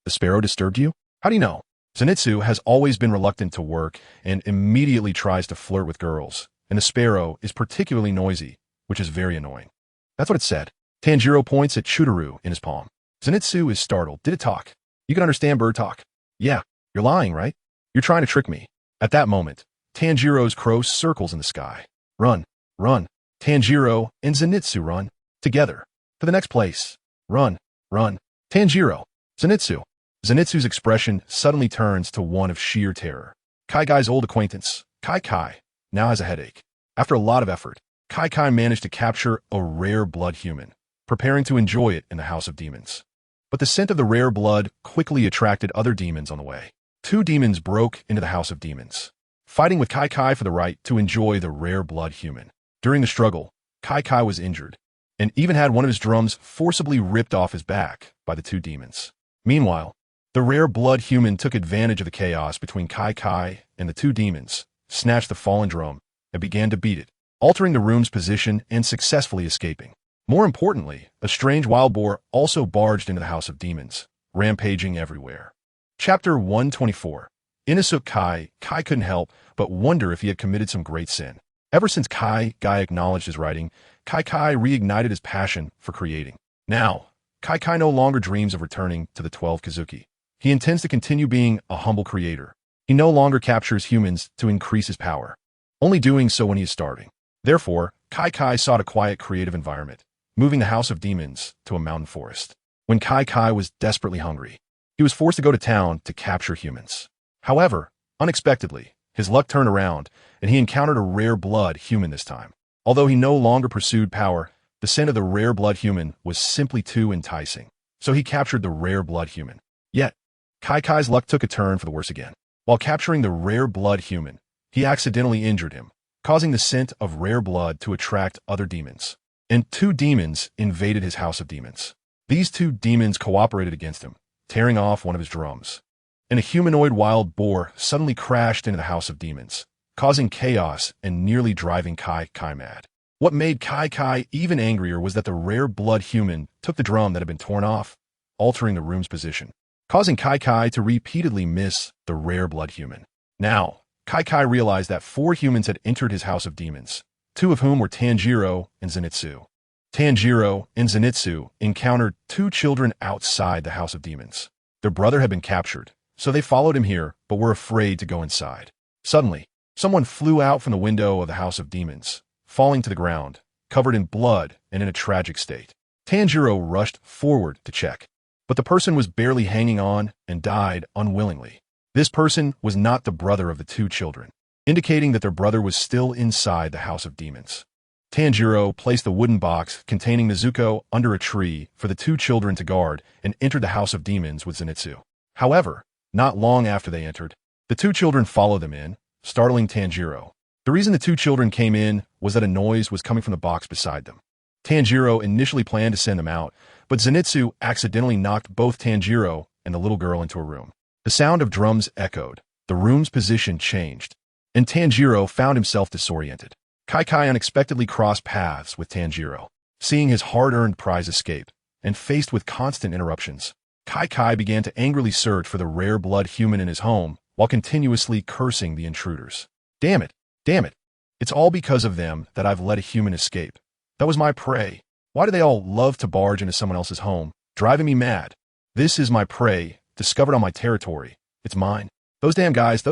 the sparrow disturbed you? How do you know? Zenitsu has always been reluctant to work and immediately tries to flirt with girls, and the sparrow is particularly noisy, which is very annoying. That's what it said. Tanjiro points at Chutaru in his palm. Zenitsu is startled. Did it talk? You can understand bird talk. Yeah, you're lying, right? You're trying to trick me. At that moment, Tanjiro's crow circles in the sky. Run, run. Tanjiro and Zenitsu run together to the next place. Run, run. Tanjiro, Zenitsu. Zenitsu's expression suddenly turns to one of sheer terror. Kai-Kai's old acquaintance, Kai-Kai, now has a headache. After a lot of effort, Kai-Kai managed to capture a rare blood human, preparing to enjoy it in the House of Demons. But the scent of the rare blood quickly attracted other demons on the way. 2 demons broke into the House of Demons, fighting with Kai-Kai for the right to enjoy the rare blood human. During the struggle, Kai-Kai was injured, and even had one of his drums forcibly ripped off his back by the 2 demons. Meanwhile, the rare blood human took advantage of the chaos between Kai-Kai and the 2 demons, snatched the fallen drum, and began to beat it, altering the room's position and successfully escaping. More importantly, a strange wild boar also barged into the House of Demons, rampaging everywhere. Chapter 124. Inosuke Kai couldn't help but wonder if he had committed some great sin. Ever since Kai acknowledged his writing, Kai reignited his passion for creating. Now, Kai no longer dreams of returning to the 12 Kazuki. He intends to continue being a humble creator. He no longer captures humans to increase his power, only doing so when he is starving. Therefore, Kai sought a quiet, creative environment, moving the House of Demons to a mountain forest. When Kai was desperately hungry, he was forced to go to town to capture humans. However, unexpectedly, his luck turned around, and he encountered a rare blood human this time. Although he no longer pursued power, the scent of the rare blood human was simply too enticing. So he captured the rare blood human. Yet, Kai's luck took a turn for the worse again. While capturing the rare blood human, he accidentally injured him, causing the scent of rare blood to attract other demons. And 2 demons invaded his house of demons. These 2 demons cooperated against him, tearing off one of his drums. And a humanoid wild boar suddenly crashed into the house of demons, causing chaos and nearly driving Kai mad. What made Kai even angrier was that the rare blood human took the drum that had been torn off, altering the room's position, causing Kai to repeatedly miss the rare blood human. Now, Kai realized that 4 humans had entered his house of demons, 2 of whom were Tanjiro and Zenitsu. Tanjiro and Zenitsu encountered 2 children outside the house of demons. Their brother had been captured, so they followed him here but were afraid to go inside. Suddenly, someone flew out from the window of the house of demons, falling to the ground, covered in blood and in a tragic state. Tanjiro rushed forward to check, but the person was barely hanging on and died unwillingly. This person was not the brother of the 2 children, indicating that their brother was still inside the house of demons. Tanjiro placed the wooden box containing Nezuko under a tree for the 2 children to guard and entered the house of demons with Zenitsu. However, not long after they entered, the 2 children followed them in, startling Tanjiro. The reason the 2 children came in was that a noise was coming from the box beside them. Tanjiro initially planned to send them out, but Zenitsu accidentally knocked both Tanjiro and the little girl into a room. The sound of drums echoed, the room's position changed, and Tanjiro found himself disoriented. Kai unexpectedly crossed paths with Tanjiro. Seeing his hard-earned prize escape, and faced with constant interruptions, Kai began to angrily search for the rare blood human in his home while continuously cursing the intruders. Damn it! It's all because of them that I've let a human escape. That was my prey. Why do they all love to barge into someone else's home, driving me mad? This is my prey, discovered on my territory. It's mine. Those damn guys.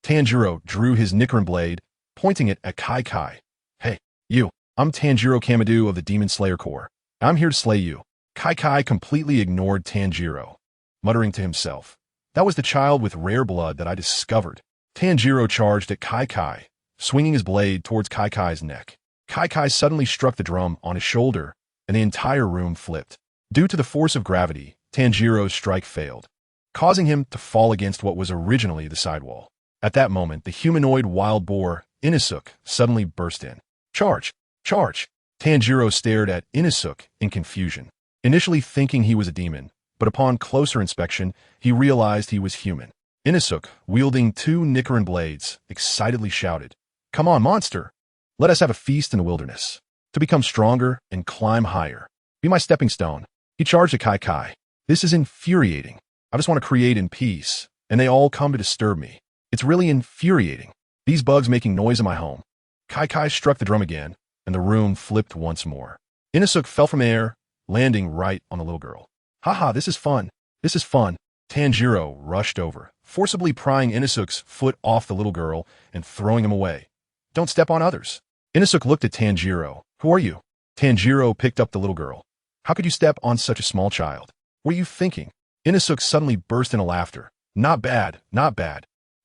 Tanjiro drew his Nickerin blade, pointing it at Kai. Hey, you. I'm Tanjiro Kamadu of the Demon Slayer Corps. I'm here to slay you. Kai completely ignored Tanjiro, muttering to himself. That was the child with rare blood that I discovered. Tanjiro charged at Kai, swinging his blade towards Kai's neck. Kai suddenly struck the drum on his shoulder, and the entire room flipped. Due to the force of gravity, Tanjiro's strike failed, causing him to fall against what was originally the sidewall. At that moment, the humanoid wild boar, Inosuke, suddenly burst in. Charge! Tanjiro stared at Inosuke in confusion, initially thinking he was a demon, but upon closer inspection, he realized he was human. Inosuke, wielding 2 Nickerin blades, excitedly shouted, Come on, monster! Let us have a feast in the wilderness, to become stronger and climb higher. Be my stepping stone. He charged at Kai. This is infuriating. I just want to create in peace, and they all come to disturb me. It's really infuriating. These bugs making noise in my home. Kai struck the drum again, and the room flipped once more. Inosuke fell from air, landing right on the little girl. Haha, this is fun. Tanjiro rushed over, forcibly prying Inosuke's foot off the little girl and throwing him away. Don't step on others. Inosuke looked at Tanjiro. Who are you? Tanjiro picked up the little girl. How could you step on such a small child? What are you thinking? Inosuke suddenly burst into laughter. Not bad.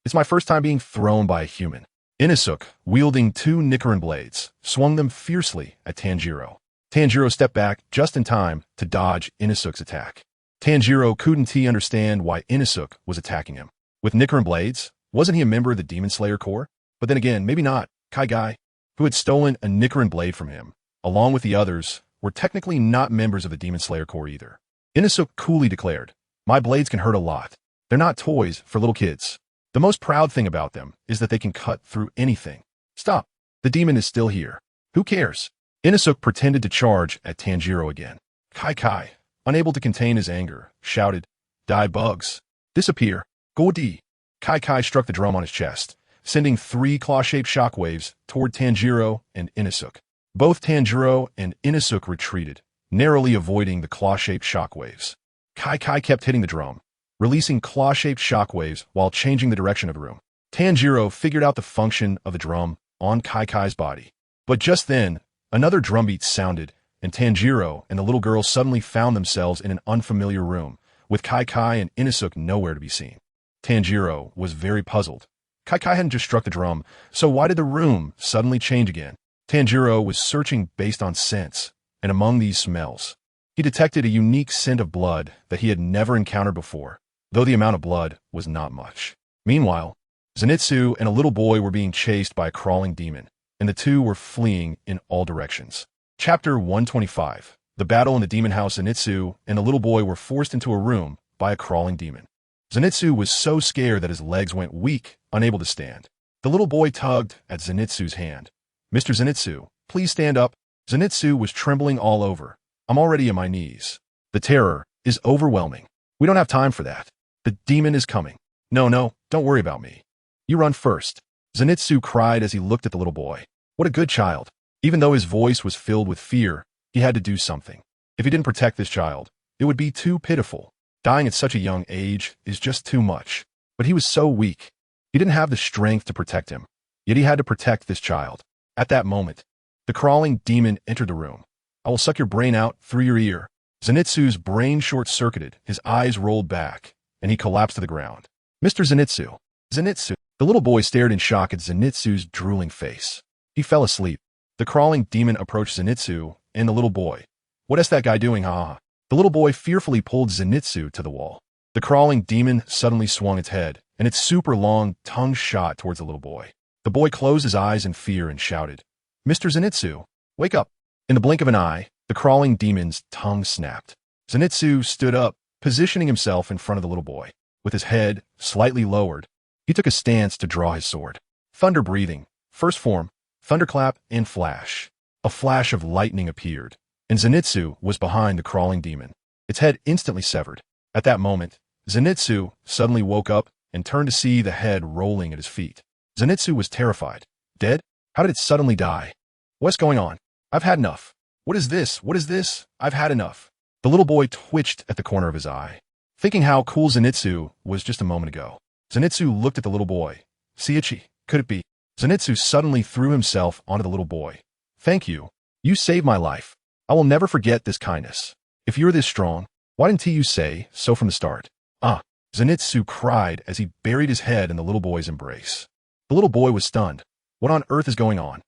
It's my first time being thrown by a human. Inosuke, wielding 2 Nickerin blades, swung them fiercely at Tanjiro. Tanjiro stepped back just in time to dodge Inosuke's attack. Tanjiro couldn't understand why Inosuke was attacking him. With Nickerin blades, wasn't he a member of the Demon Slayer Corps? But then again, maybe not. Kai, who had stolen a Nickerin blade from him, along with the others, were technically not members of the Demon Slayer Corps either. Inosuke coolly declared, My blades can hurt a lot. They're not toys for little kids. The most proud thing about them is that they can cut through anything. Stop. The demon is still here. Who cares? Inosuke pretended to charge at Tanjiro again. Kai, unable to contain his anger, shouted, Die bugs. Disappear. Go D. Kai struck the drum on his chest, sending 3 claw-shaped shockwaves toward Tanjiro and Inosuke. Both Tanjiro and Inosuke retreated, narrowly avoiding the claw-shaped shockwaves. Kai kept hitting the drum, releasing claw-shaped shockwaves while changing the direction of the room. Tanjiro figured out the function of the drum on Kai's body. But just then, another drumbeat sounded, and Tanjiro and the little girl suddenly found themselves in an unfamiliar room, with Kai and Inosuke nowhere to be seen. Tanjiro was very puzzled. Kai hadn't just struck the drum, so why did the room suddenly change again? Tanjiro was searching based on scents, and among these smells, he detected a unique scent of blood that he had never encountered before, though the amount of blood was not much. Meanwhile, Zenitsu and a little boy were being chased by a crawling demon, and the two were fleeing in all directions. Chapter 125. The battle in the demon house. Zenitsu and the little boy were forced into a room by a crawling demon. Zenitsu was so scared that his legs went weak, unable to stand. The little boy tugged at Zenitsu's hand. "Mr. Zenitsu, please stand up." Zenitsu was trembling all over. "I'm already on my knees. The terror is overwhelming. We don't have time for that. The demon is coming." No, don't worry about me. You run first." Zenitsu cried as he looked at the little boy. What a good child. Even though his voice was filled with fear, he had to do something. If he didn't protect this child, it would be too pitiful. Dying at such a young age is just too much. But he was so weak. He didn't have the strength to protect him. Yet he had to protect this child. At that moment, the crawling demon entered the room. "I will suck your brain out through your ear." Zenitsu's brain short-circuited, his eyes rolled back, and he collapsed to the ground. "Mr. Zenitsu." "Zenitsu." The little boy stared in shock at Zenitsu's drooling face. He fell asleep. The crawling demon approached Zenitsu and the little boy. "What is that guy doing, ha?" The little boy fearfully pulled Zenitsu to the wall. The crawling demon suddenly swung its head, and its super long tongue shot towards the little boy. The boy closed his eyes in fear and shouted, "Mr. Zenitsu, wake up." In the blink of an eye, the crawling demon's tongue snapped. Zenitsu stood up, positioning himself in front of the little boy. With his head slightly lowered, he took a stance to draw his sword. Thunder breathing, first form, thunderclap, and flash. A flash of lightning appeared, and Zenitsu was behind the crawling demon, its head instantly severed. At that moment, Zenitsu suddenly woke up and turned to see the head rolling at his feet. Zenitsu was terrified. Dead? How did it suddenly die? What's going on? I've had enough. What is this? What is this? I've had enough. The little boy twitched at the corner of his eye, thinking how cool Zenitsu was just a moment ago. Zenitsu looked at the little boy. "Seiichi, could it be?" Zenitsu suddenly threw himself onto the little boy. "Thank you. You saved my life. I will never forget this kindness. If you're this strong, why didn't you say so from the start?" "Ah!" Zenitsu cried as he buried his head in the little boy's embrace. The little boy was stunned. What on earth is going on?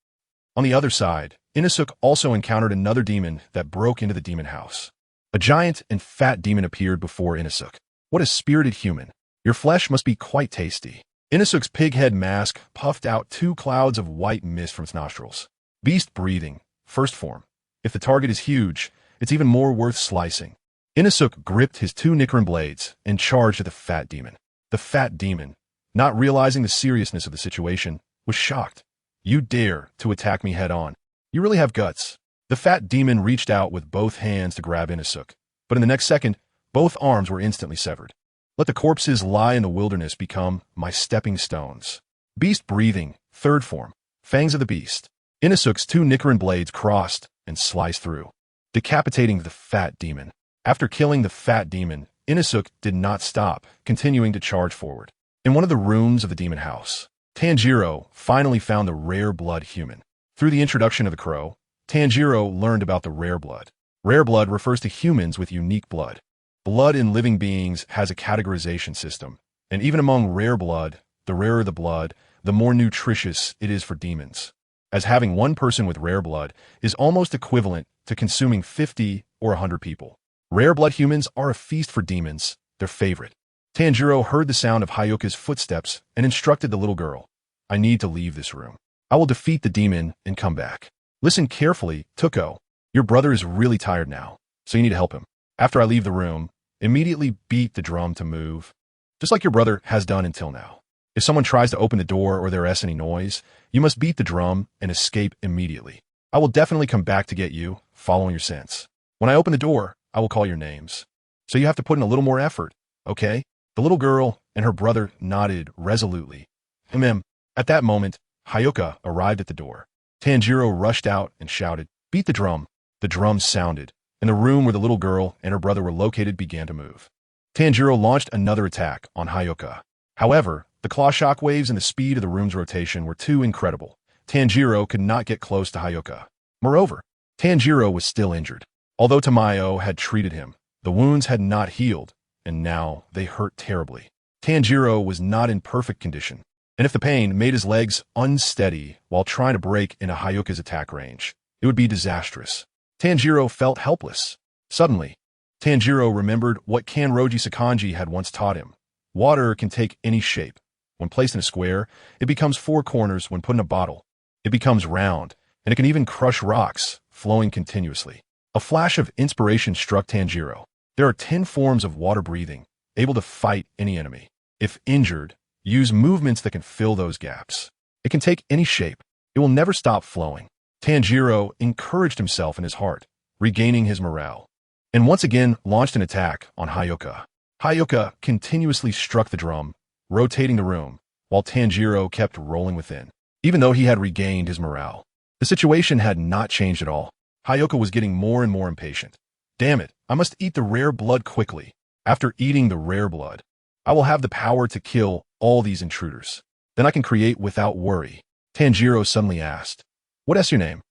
On the other side, Inosuke also encountered another demon that broke into the demon house. A giant and fat demon appeared before Inosuke. "What a spirited human. Your flesh must be quite tasty." Inosuke's pig head mask puffed out two clouds of white mist from its nostrils. Beast breathing, first form. If the target is huge, it's even more worth slicing. Inosuke gripped his two Nichiren blades and charged at the fat demon. The fat demon, not realizing the seriousness of the situation, was shocked. "You dare to attack me head-on. You really have guts." The fat demon reached out with both hands to grab Inosuke, but in the next second, both arms were instantly severed. "Let the corpses lie in the wilderness become my stepping stones." Beast breathing, third form. Fangs of the beast. Inosuke's two Nichiren blades crossed and sliced through, decapitating the fat demon. After killing the fat demon, Inosuke did not stop, continuing to charge forward. In one of the rooms of the demon house, Tanjiro finally found the rare blood human. Through the introduction of the crow, Tanjiro learned about the rare blood. Rare blood refers to humans with unique blood. Blood in living beings has a categorization system, and even among rare blood, the rarer the blood, the more nutritious it is for demons, as having one person with rare blood is almost equivalent to consuming 50 or 100 people. Rare blood humans are a feast for demons, their favorite. Tanjiro heard the sound of Hyuka's footsteps and instructed the little girl. "I need to leave this room. I will defeat the demon and come back. Listen carefully, Tuko. Your brother is really tired now, so you need to help him. After I leave the room, immediately beat the drum to move, just like your brother has done until now. If someone tries to open the door or there is any noise, you must beat the drum and escape immediately. I will definitely come back to get you, following your sense. When I open the door, I will call your names. So you have to put in a little more effort, okay?" The little girl and her brother nodded resolutely. At that moment, Hyuka arrived at the door. Tanjiro rushed out and shouted, "Beat the drum." The drum sounded, and the room where the little girl and her brother were located began to move. Tanjiro launched another attack on Hyuka. However, the claw shockwaves and the speed of the room's rotation were too incredible. Tanjiro could not get close to Hyuka. Moreover, Tanjiro was still injured. Although Tamayo had treated him, the wounds had not healed, and now they hurt terribly. Tanjiro was not in perfect condition, and if the pain made his legs unsteady while trying to break into Hyuka's attack range, it would be disastrous. Tanjiro felt helpless. Suddenly, Tanjiro remembered what Kanroji Sakanji had once taught him. Water can take any shape. When placed in a square, it becomes four corners. When put in a bottle, it becomes round, and it can even crush rocks, flowing continuously. A flash of inspiration struck Tanjiro. There are 10 forms of water breathing, able to fight any enemy. If injured, use movements that can fill those gaps. It can take any shape. It will never stop flowing. Tanjiro encouraged himself in his heart, regaining his morale, and once again launched an attack on Hyoka. Hyoka continuously struck the drum, rotating the room, while Tanjiro kept rolling within. Even though he had regained his morale, the situation had not changed at all. Hyoka was getting more and more impatient. Damn it, I must eat the rare blood quickly. After eating the rare blood, I will have the power to kill all these intruders. Then I can create without worry. Tanjiro suddenly asked, "What is your name?"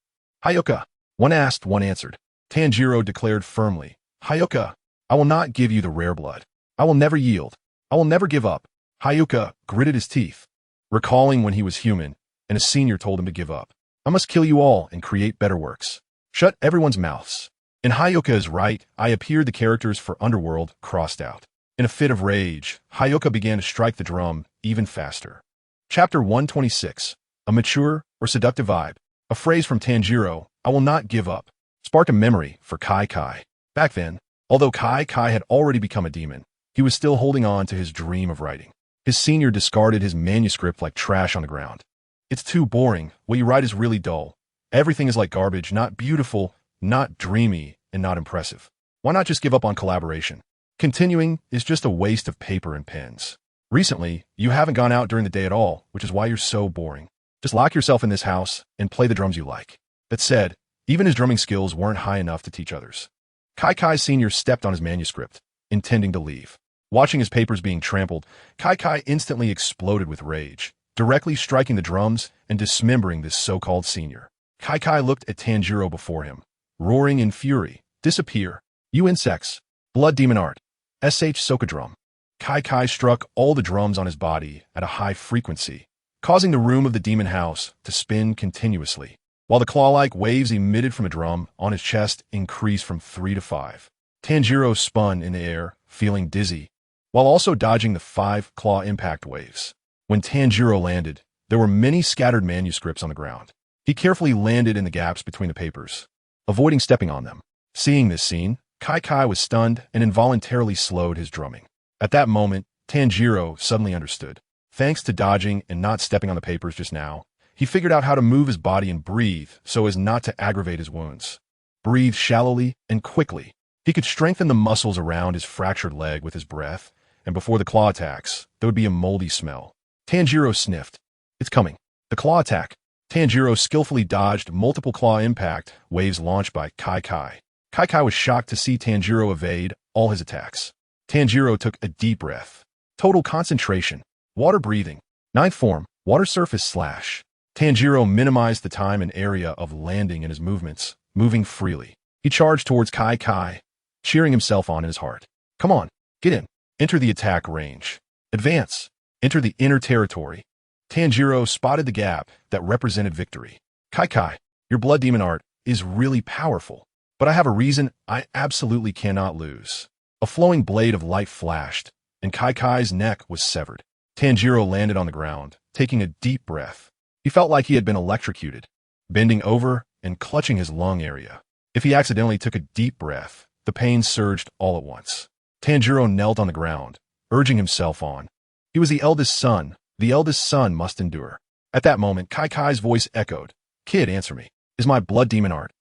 "Hyoka." One asked, one answered. Tanjiro declared firmly, "Hyoka, I will not give you the rare blood. I will never yield. I will never give up." Hyoka gritted his teeth, recalling when he was human and a senior told him to give up. "I must kill you all and create better works. Shut everyone's mouths." In Hyoka is right, I appeared the characters for Underworld crossed out. In a fit of rage, Hyoka began to strike the drum even faster. Chapter 126, A Mature or Seductive Vibe. A phrase from Tanjiro, "I will not give up," sparked a memory for Kai Kai. Back then, although Kai Kai had already become a demon, he was still holding on to his dream of writing. His senior discarded his manuscript like trash on the ground. "It's too boring. What you write is really dull. Everything is like garbage, not beautiful, not dreamy, and not impressive. Why not just give up on collaboration? Continuing is just a waste of paper and pens. Recently, you haven't gone out during the day at all, which is why you're so boring. Just lock yourself in this house and play the drums you like." That said, even his drumming skills weren't high enough to teach others. Kai Kai Sr. stepped on his manuscript, intending to leave. Watching his papers being trampled, Kai Kai instantly exploded with rage, directly striking the drums and dismembering this so-called senior. Kai Kai looked at Tanjiro before him, roaring in fury, "Disappear, you insects! Blood demon art! SH Sokadrum." Kai Kai struck all the drums on his body at a high frequency, causing the room of the demon house to spin continuously, while the claw-like waves emitted from a drum on his chest increased from 3 to 5. Tanjiro spun in the air, feeling dizzy, while also dodging the 5 claw impact waves. When Tanjiro landed, there were many scattered manuscripts on the ground. He carefully landed in the gaps between the papers, avoiding stepping on them. Seeing this scene, Kai Kai was stunned and involuntarily slowed his drumming. At that moment, Tanjiro suddenly understood. Thanks to dodging and not stepping on the papers just now, he figured out how to move his body and breathe so as not to aggravate his wounds. Breathe shallowly and quickly. He could strengthen the muscles around his fractured leg with his breath, and before the claw attacks, there would be a moldy smell. Tanjiro sniffed. "It's coming." The claw attack. Tanjiro skillfully dodged multiple claw impact waves launched by Kai Kai. Kai Kai was shocked to see Tanjiro evade all his attacks. Tanjiro took a deep breath. Total concentration. Water breathing. 9th form, water surface slash. Tanjiro minimized the time and area of landing in his movements, moving freely. He charged towards Kai Kai, cheering himself on in his heart. "Come on, get in. Enter the attack range. Advance. Enter the inner territory." Tanjiro spotted the gap that represented victory. "Kai Kai, your blood demon art is really powerful, but I have a reason I absolutely cannot lose." A flowing blade of light flashed, and Kai Kai's neck was severed. Tanjiro landed on the ground, taking a deep breath. He felt like he had been electrocuted, bending over and clutching his lung area. If he accidentally took a deep breath, the pain surged all at once. Tanjiro knelt on the ground, urging himself on. He was the eldest son. The eldest son must endure. At that moment, Kai Kai's voice echoed. "Kid, answer me. Is my blood demon art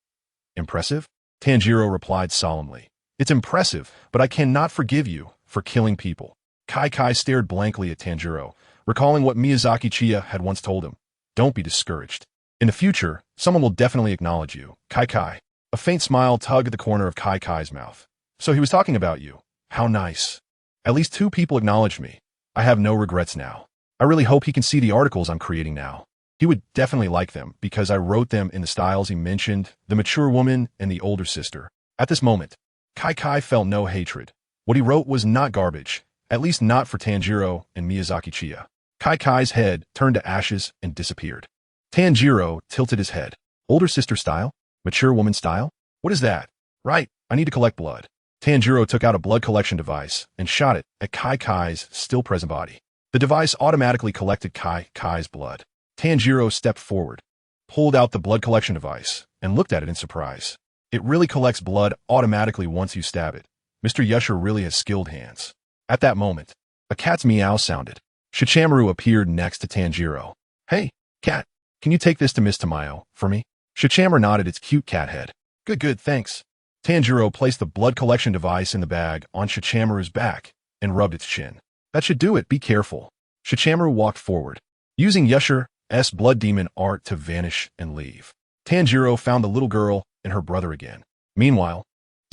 impressive?" Tanjiro replied solemnly. "It's impressive, but I cannot forgive you for killing people." Kai Kai stared blankly at Tanjiro, recalling what Miyazaki Chiya had once told him. "Don't be discouraged. In the future, someone will definitely acknowledge you, Kai Kai." A faint smile tugged at the corner of Kai Kai's mouth. "So he was talking about you. How nice. At least 2 people acknowledged me. I have no regrets now. I really hope he can see the articles I'm creating now. He would definitely like them because I wrote them in the styles he mentioned, the mature woman and the older sister." At this moment, Kai Kai felt no hatred. What he wrote was not garbage, at least not for Tanjiro and Miyazaki Chiya. Kai Kai's head turned to ashes and disappeared. Tanjiro tilted his head. "Older sister style? Mature woman style? What is that?" "Right, I need to collect blood." Tanjiro took out a blood collection device and shot it at Kai Kai's still present body. The device automatically collected Kai's blood. Tanjiro stepped forward, pulled out the blood collection device, and looked at it in surprise. It really collects blood automatically once you stab it. Mr. Yusher really has skilled hands. At that moment, a cat's meow sounded. Shichamaru appeared next to Tanjiro. Hey, cat, can you take this to Miss Tamayo for me? Shichamaru nodded its cute cat head. Good, thanks. Tanjiro placed the blood collection device in the bag on Shichamaru's back and rubbed its chin. That should do it, be careful. Shichamaru walked forward, using Yusher's blood demon art to vanish and leave. Tanjiro found the little girl and her brother again. Meanwhile,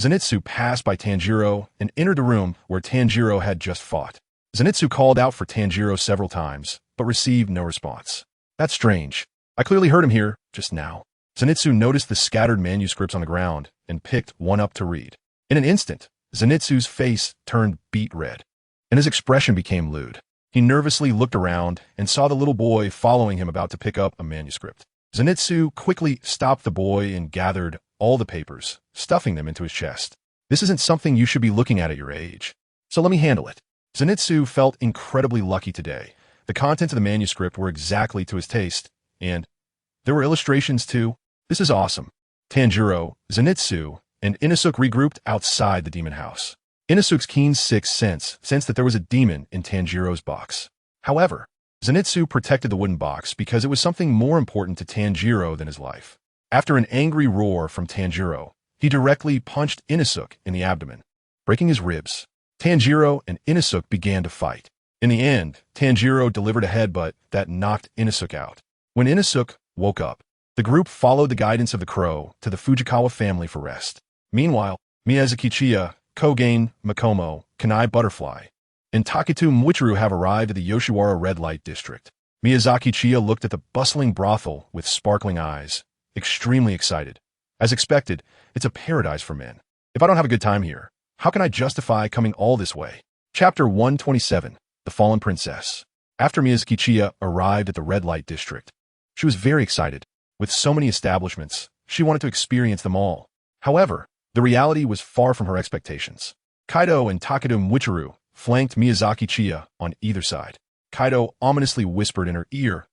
Zenitsu passed by Tanjiro and entered the room where Tanjiro had just fought. Zenitsu called out for Tanjiro several times, but received no response. That's strange. I clearly heard him here, just now. Zenitsu noticed the scattered manuscripts on the ground and picked one up to read. In an instant, Zenitsu's face turned beet red, and his expression became lewd. He nervously looked around and saw the little boy following him about to pick up a manuscript. Zenitsu quickly stopped the boy and gathered all the papers, stuffing them into his chest. This isn't something you should be looking at your age, so let me handle it. Zenitsu felt incredibly lucky today. The contents of the manuscript were exactly to his taste, and there were illustrations too. This is awesome. Tanjiro, Zenitsu, and Inosuke regrouped outside the demon house. Inosuke's keen sixth sense sensed that there was a demon in Tanjiro's box. However, Zenitsu protected the wooden box because it was something more important to Tanjiro than his life. After an angry roar from Tanjiro, he directly punched Inosuke in the abdomen, breaking his ribs. Tanjiro and Inosuke began to fight. In the end, Tanjiro delivered a headbutt that knocked Inosuke out. When Inosuke woke up, the group followed the guidance of the crow to the Fujikawa family for rest. Meanwhile, Miyazaki Chiya, Kogain, Makomo, Kanai Butterfly, and Taketu Muichiro have arrived at the Yoshiwara Red Light District. Miyazaki Chiya looked at the bustling brothel with sparkling eyes, extremely excited. As expected, it's a paradise for men. If I don't have a good time here, how can I justify coming all this way? Chapter 127, The Fallen Princess. After Miyazaki Chiya arrived at the Red Light District, she was very excited. With so many establishments, she wanted to experience them all. However, the reality was far from her expectations. Kaido and Taketu Muichiro flanked Miyazaki Chiya on either side. Kaido ominously whispered in her ear,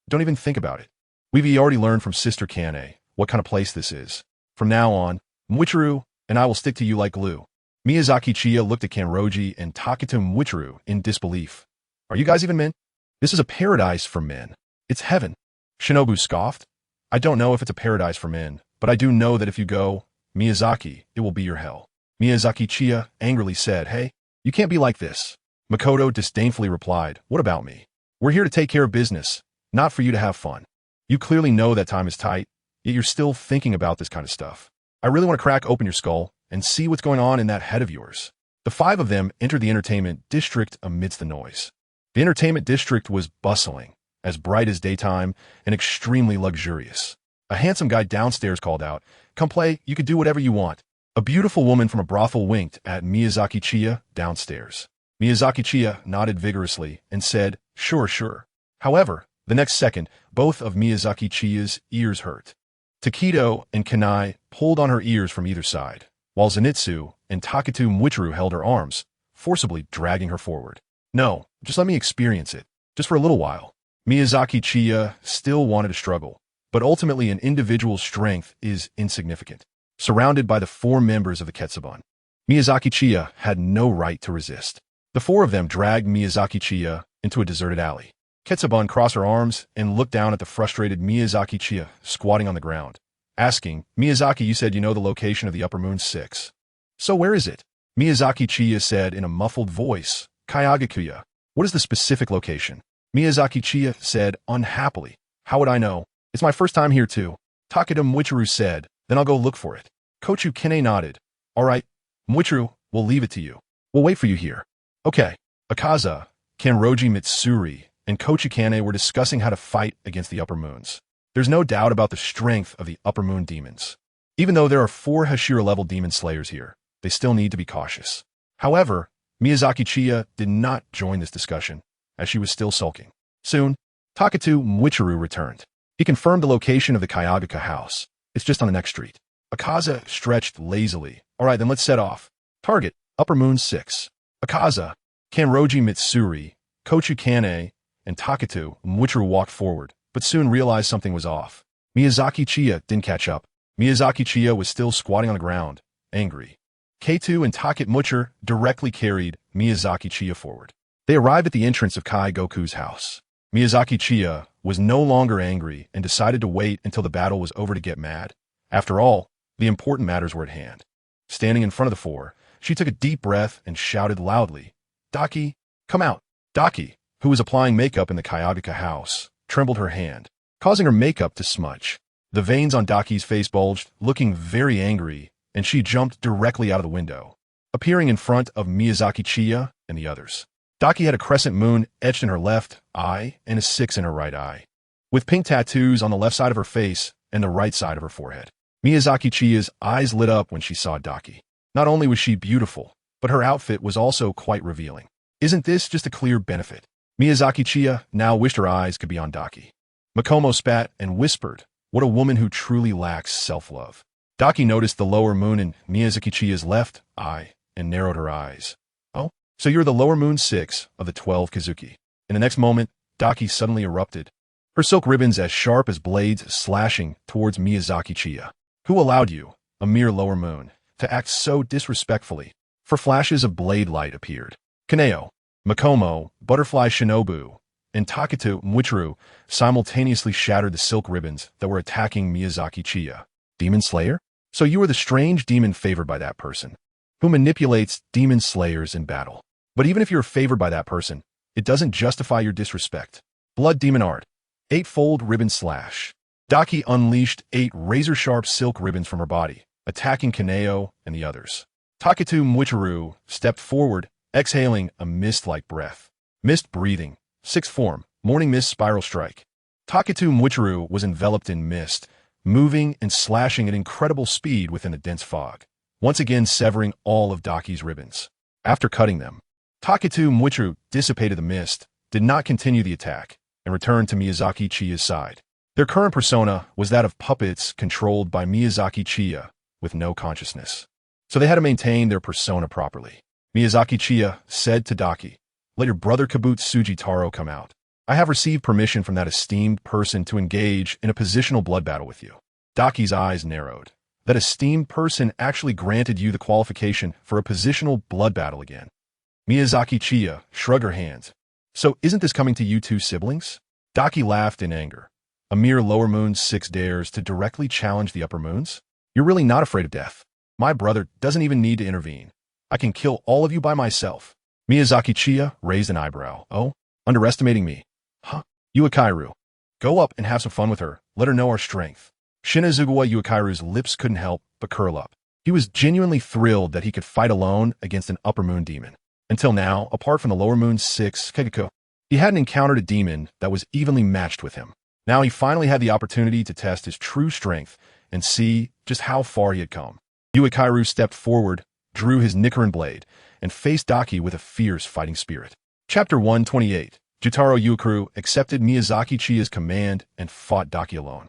"Don't even think about it. We've already learned from Sister Kane what kind of place this is. From now on, Muichiro and I will stick to you like glue." Miyazaki Chiya looked at Kanroji and Taketu Muichiro in disbelief. "Are you guys even men? This is a paradise for men. It's heaven." Shinobu scoffed. "I don't know if it's a paradise for men, but I do know that if you go, Miyazaki, it will be your hell." Miyazaki Chiya angrily said, "Hey, you can't be like this." Makoto disdainfully replied, "What about me? We're here to take care of business, not for you to have fun. You clearly know that time is tight, yet you're still thinking about this kind of stuff. I really want to crack open your skull and see what's going on in that head of yours." The five of them entered the entertainment district amidst the noise. The entertainment district was bustling, as bright as daytime, and extremely luxurious. A handsome guy downstairs called out, "Come play, you can do whatever you want." A beautiful woman from a brothel winked at Miyazaki Chiya downstairs. Miyazaki Chiya nodded vigorously and said, Sure. However, the next second, both of Miyazaki Chiya's ears hurt. Takedo and Kanai pulled on her ears from either side, while Zenitsu and Taketu Muichiro held her arms, forcibly dragging her forward. "No, just let me experience it, just for a little while." Miyazaki Chiya still wanted to struggle, but ultimately an individual's strength is insignificant. Surrounded by the four members of the Ketsuban, Miyazaki Chiya had no right to resist. The four of them dragged Miyazaki Chiya into a deserted alley. Ketsuban crossed her arms and looked down at the frustrated Miyazaki Chiya squatting on the ground, asking, "Miyazaki, you said you know the location of the Upper Moon 6. So where is it?" Miyazaki Chiya said in a muffled voice, "Kayagakuya. What is the specific location?" Miyazaki Chiya said unhappily, "How would I know? It's my first time here too." Takeda Muichiro said, "Then I'll go look for it." Kochu Kine nodded. "All right, Muichiro, we'll leave it to you. We'll wait for you here." Okay. Akaza, Kanroji Mitsuri, and Kochi Kane were discussing how to fight against the Upper Moons. There's no doubt about the strength of the Upper Moon demons. Even though there are 4 Hashira-level demon slayers here, they still need to be cautious. However, Miyazaki Chiya did not join this discussion, as she was still sulking. Soon, Taketu Muichiro returned. He confirmed the location of the Kayagaku house. It's just on the next street. Akaza stretched lazily. "All right, then let's set off. Target, Upper Moon 6. Akaza, Kanroji Mitsuri, Kochu Kane and Taketu Mwichuru walked forward, but soon realized something was off. Miyazaki Chiya didn't catch up. Miyazaki Chiya was still squatting on the ground, angry. K2 and Taket Mucher directly carried Miyazaki Chiya forward. They arrived at the entrance of Kai Goku's house. Miyazaki Chiya was no longer angry and decided to wait until the battle was over to get mad. After all, the important matters were at hand. Standing in front of the four, she took a deep breath and shouted loudly, "Daki, come out." Daki, who was applying makeup in the Kayagaka house, trembled her hand, causing her makeup to smudge. The veins on Daki's face bulged, looking very angry, and she jumped directly out of the window, appearing in front of Miyazaki Chiya and the others. Daki had a crescent moon etched in her left eye and a 6 in her right eye, with pink tattoos on the left side of her face and the right side of her forehead. Miyazaki Chiya's eyes lit up when she saw Daki. Not only was she beautiful, but her outfit was also quite revealing. Isn't this just a clear benefit? Miyazaki Chiya now wished her eyes could be on Daki. Makomo spat and whispered, "What a woman who truly lacks self-love." Daki noticed the lower moon in Miyazaki Chiya's left eye and narrowed her eyes. "Oh, so you're the lower moon 6 of the 12 Kazuki." In the next moment, Daki suddenly erupted, her silk ribbons as sharp as blades slashing towards Miyazaki Chiya. "Who allowed you, a mere lower moon, to act so disrespectfully?" For flashes of blade light appeared. Kaneo, Makomo, Butterfly Shinobu, and Taketu Mwichuru simultaneously shattered the silk ribbons that were attacking Miyazaki Chiya. "Demon Slayer? So you are the strange demon favored by that person, who manipulates demon slayers in battle. But even if you're favored by that person, it doesn't justify your disrespect." Blood Demon Art. 8-fold ribbon slash. Daki unleashed 8 razor-sharp silk ribbons from her body, attacking Kaneo and the others. Taketu Mwichuru stepped forward, exhaling a mist-like breath. Mist breathing. 6th form, Morning Mist Spiral Strike. Taketu Mwichuru was enveloped in mist, moving and slashing at incredible speed within the dense fog, once again severing all of Daki's ribbons. After cutting them, Taketu Mwichuru dissipated the mist, did not continue the attack, and returned to Miyazaki Chiya's side. Their current persona was that of puppets controlled by Miyazaki Chiya with no consciousness. So they had to maintain their persona properly. Miyazaki Chiya said to Daki, "Let your brother Kibutsuji Taro come out. I have received permission from that esteemed person to engage in a positional blood battle with you." Daki's eyes narrowed. That esteemed person actually granted you the qualification for a positional blood battle again. Miyazaki Chiya shrugged her hands. "So isn't this coming to you two siblings?" Daki laughed in anger. "A mere lower moon 6 dares to directly challenge the upper moons? You're really not afraid of death. My brother doesn't even need to intervene. I can kill all of you by myself." Miyazaki Chiya raised an eyebrow. "Oh, underestimating me? Huh? Yuikairu. Go up and have some fun with her. Let her know our strength." Shinazugawa Yuikairu's lips couldn't help but curl up. He was genuinely thrilled that he could fight alone against an upper moon demon. Until now, apart from the lower moon 6 Kegeko, he hadn't encountered a demon that was evenly matched with him. Now he finally had the opportunity to test his true strength and see just how far he had come. Yuikairu stepped forward, drew his Nikarin blade, and faced Daki with a fierce fighting spirit. Chapter 128. Jutaro Yuikairu accepted Miyazaki Chiya's command and fought Daki alone.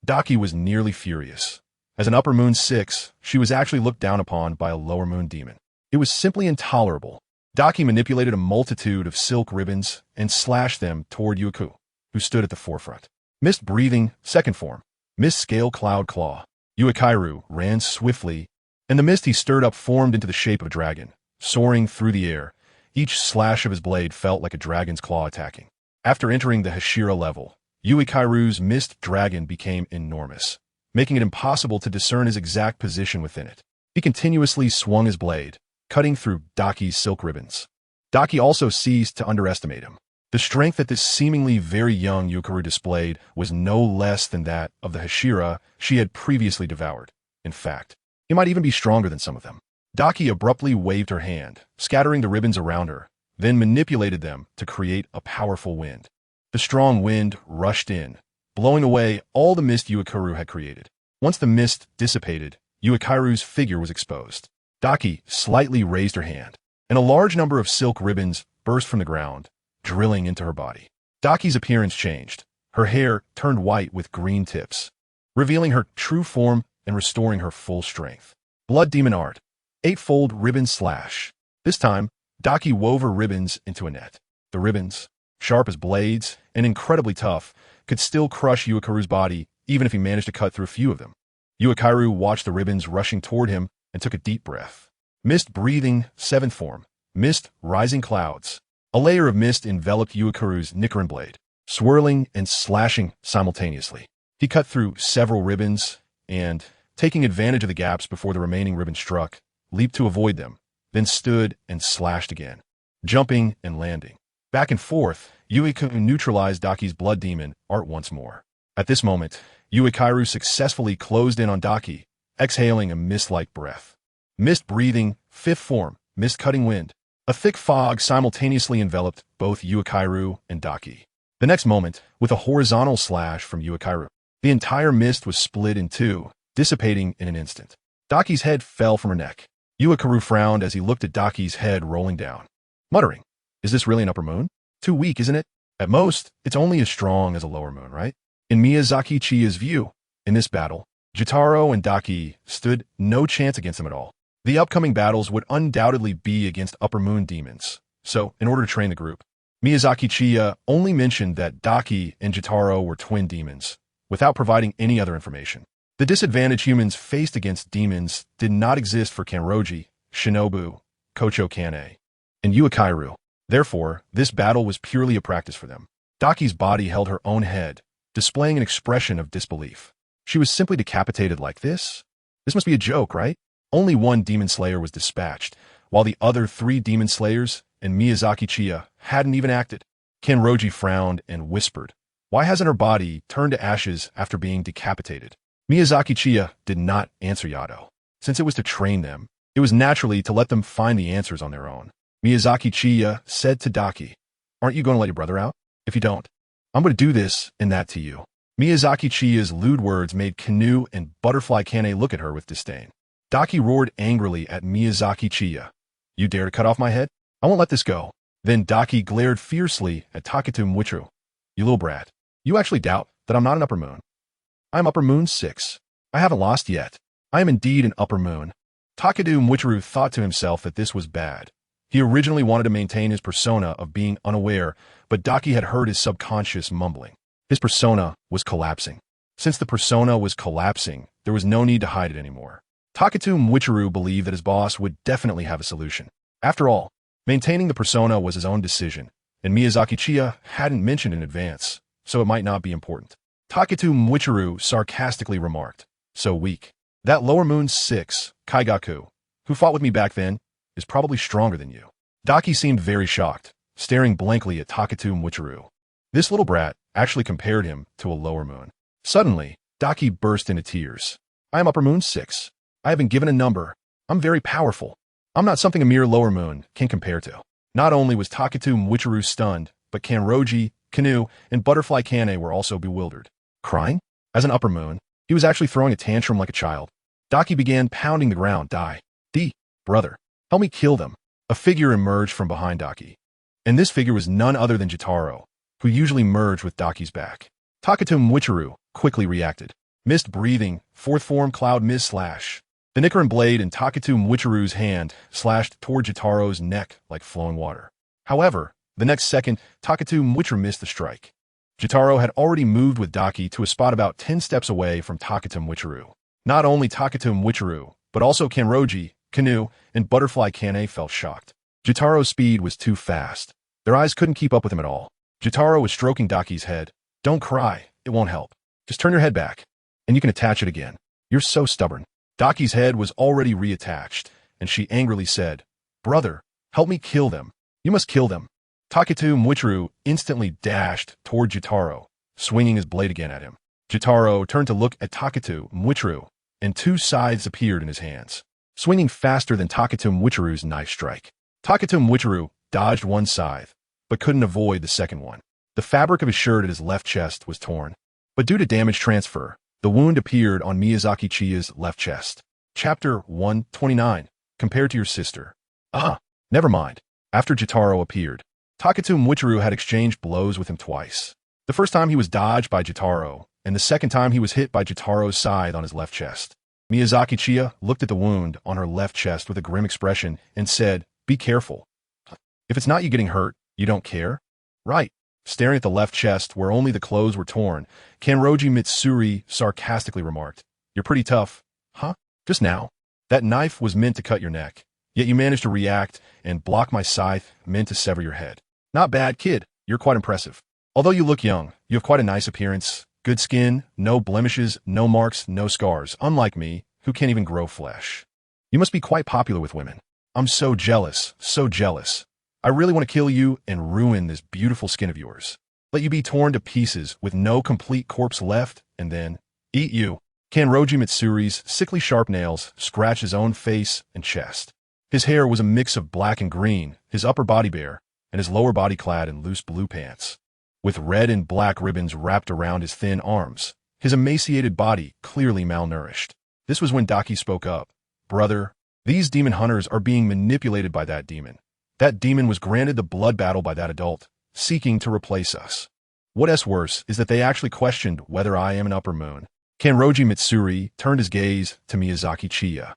Daki was nearly furious. As an upper moon 6, she was actually looked down upon by a lower moon demon. It was simply intolerable. Daki manipulated a multitude of silk ribbons and slashed them toward Yuikairu, who stood at the forefront. Mist breathing, 2nd form, Mist Scale Cloud Claw. Yuikairu ran swiftly, and the mist he stirred up formed into the shape of a dragon, soaring through the air. Each slash of his blade felt like a dragon's claw attacking. After entering the Hashira level, Yuikairu's mist dragon became enormous, making it impossible to discern his exact position within it. He continuously swung his blade, cutting through Daki's silk ribbons. Daki also ceased to underestimate him. The strength that this seemingly very young Yuikairu displayed was no less than that of the Hashira she had previously devoured. In fact, he might even be stronger than some of them. Daki abruptly waved her hand, scattering the ribbons around her, then manipulated them to create a powerful wind. The strong wind rushed in, blowing away all the mist Yuikairu had created. Once the mist dissipated, Yuikairu's figure was exposed. Daki slightly raised her hand, and a large number of silk ribbons burst from the ground, drilling into her body. Daki's appearance changed. Her hair turned white with green tips, revealing her true form and restoring her full strength. Blood Demon Art. 8-fold ribbon slash. This time, Daki wove her ribbons into a net. The ribbons, sharp as blades and incredibly tough, could still crush Yuikaru's body even if he managed to cut through a few of them. Yuikaru watched the ribbons rushing toward him and took a deep breath. Mist breathing, 7th form. Mist rising clouds. A layer of mist enveloped Yuikaru's Nichiren blade, swirling and slashing simultaneously. He cut through several ribbons and, taking advantage of the gaps before the remaining ribbon struck, leaped to avoid them, then stood and slashed again, jumping and landing. Back and forth, Yuikaru neutralized Daki's blood demon art once more. At this moment, Yuikaru successfully closed in on Daki, exhaling a mist-like breath. Mist breathing, 5th form, mist cutting wind. A thick fog simultaneously enveloped both Yuikaru and Daki. The next moment, with a horizontal slash from Yuikaru, the entire mist was split in two, dissipating in an instant. Daki's head fell from her neck. Yuikaru frowned as he looked at Daki's head rolling down, muttering, "Is this really an upper moon? Too weak, isn't it? At most, it's only as strong as a lower moon, right?" In Miyazaki Chiya's view, in this battle, Jotaro and Daki stood no chance against him at all. The upcoming battles would undoubtedly be against upper moon demons, so in order to train the group, Miyazaki Chiya only mentioned that Daki and Jotaro were twin demons, without providing any other information. The disadvantage humans faced against demons did not exist for Kanroji, Shinobu, Kocho Kane, and Yuikaru. Therefore, this battle was purely a practice for them. Daki's body held her own head, displaying an expression of disbelief. She was simply decapitated like this? This must be a joke, right? Only one demon slayer was dispatched, while the other 3 demon slayers and Miyazaki Chiya hadn't even acted. Kanroji frowned and whispered, "Why hasn't her body turned to ashes after being decapitated?" Miyazaki Chiya did not answer Yado. Since it was to train them, it was naturally to let them find the answers on their own. Miyazaki Chiya said to Daki, "Aren't you going to let your brother out? If you don't, I'm going to do this and that to you." Miyazaki Chiya's lewd words made Kanu and Butterfly Kane look at her with disdain. Daki roared angrily at Miyazaki Chiya. "You dare to cut off my head? I won't let this go." Then Daki glared fiercely at Taketu Mwichuru. "You little brat. You actually doubt that I'm not an upper moon? I am upper moon 6. I haven't lost yet. I am indeed an upper moon." Taketu Mwichuru thought to himself that this was bad. He originally wanted to maintain his persona of being unaware, but Daki had heard his subconscious mumbling. His persona was collapsing. Since the persona was collapsing, there was no need to hide it anymore. Taketu Mwichuru believed that his boss would definitely have a solution. After all, maintaining the persona was his own decision, and Miyazaki Chiya hadn't mentioned in advance, so it might not be important. Taketu Mwichuru sarcastically remarked, "So weak. That lower moon 6, Kaigaku, who fought with me back then, is probably stronger than you." Daki seemed very shocked, staring blankly at Taketu Mwichuru. This little brat actually compared him to a lower moon. Suddenly, Daki burst into tears. "I am upper moon 6. I have been given a number. I'm very powerful. I'm not something a mere lower moon can compare to." Not only was Taketu Mwichuru stunned, but Kanroji, Kanu, and Butterfly Kane were also bewildered. Crying? As an upper moon, he was actually throwing a tantrum like a child. Daki began pounding the ground. Brother, help me kill them." A figure emerged from behind Daki. And this figure was none other than Jotaro, who usually merged with Daki's back. Taketu Mwichuru quickly reacted. Mist breathing, 4th form cloud mist slash. The Nichiren blade in Taketu Mwichuru's hand slashed toward Jotaro's neck like flowing water. However, the next second, Taketu Mwichuru missed the strike. Jotaro had already moved with Daki to a spot about 10 steps away from Taketu Mwichuru. Not only Taketu Mwichuru, but also Kanroji, Kanu, and Butterfly Kane felt shocked. Jotaro's speed was too fast. Their eyes couldn't keep up with him at all. Jotaro was stroking Daki's head. "Don't cry. It won't help. Just turn your head back, and you can attach it again. You're so stubborn." Daki's head was already reattached, and she angrily said, "Brother, help me kill them. You must kill them." Taketu Mwichuru instantly dashed toward Jotaro, swinging his blade again at him. Jotaro turned to look at Taketu Mwichuru, and 2 scythes appeared in his hands, swinging faster than Taketu Mwichuru's knife strike. Taketu Mwichuru dodged one scythe, but couldn't avoid the second one. The fabric of his shirt at his left chest was torn, but due to damage transfer, the wound appeared on Miyazaki Chiya's left chest. Chapter 129. Compared to your sister. Never mind. After Jotaro appeared, Taketu Mwichuru had exchanged blows with him twice. The first time he was dodged by Jotaro, and the second time he was hit by Jotaro's scythe on his left chest. Miyazaki Chiya looked at the wound on her left chest with a grim expression and said, "Be careful. If it's not you getting hurt, You don't care? Right. Staring at the left chest, where only the clothes were torn, Kanroji Mitsuri sarcastically remarked, "You're pretty tough, huh? Just now. That knife was meant to cut your neck, yet you managed to react and block my scythe meant to sever your head. Not bad, kid. You're quite impressive. Although you look young, you have quite a nice appearance, good skin, no blemishes, no marks, no scars, unlike me, who can't even grow flesh. You must be quite popular with women. I'm so jealous, so jealous. I really want to kill you and ruin this beautiful skin of yours. Let you be torn to pieces with no complete corpse left, and then eat you." Kanroji Mitsuri's sickly sharp nails scratched his own face and chest. His hair was a mix of black and green, his upper body bare, and his lower body clad in loose blue pants. With red and black ribbons wrapped around his thin arms, his emaciated body clearly malnourished. This was when Daki spoke up. "Brother, these demon hunters are being manipulated by that demon. That demon was granted the blood battle by that adult, seeking to replace us. What's worse is that they actually questioned whether I am an upper moon." Kanroji Mitsuri turned his gaze to Miyazaki Chiya.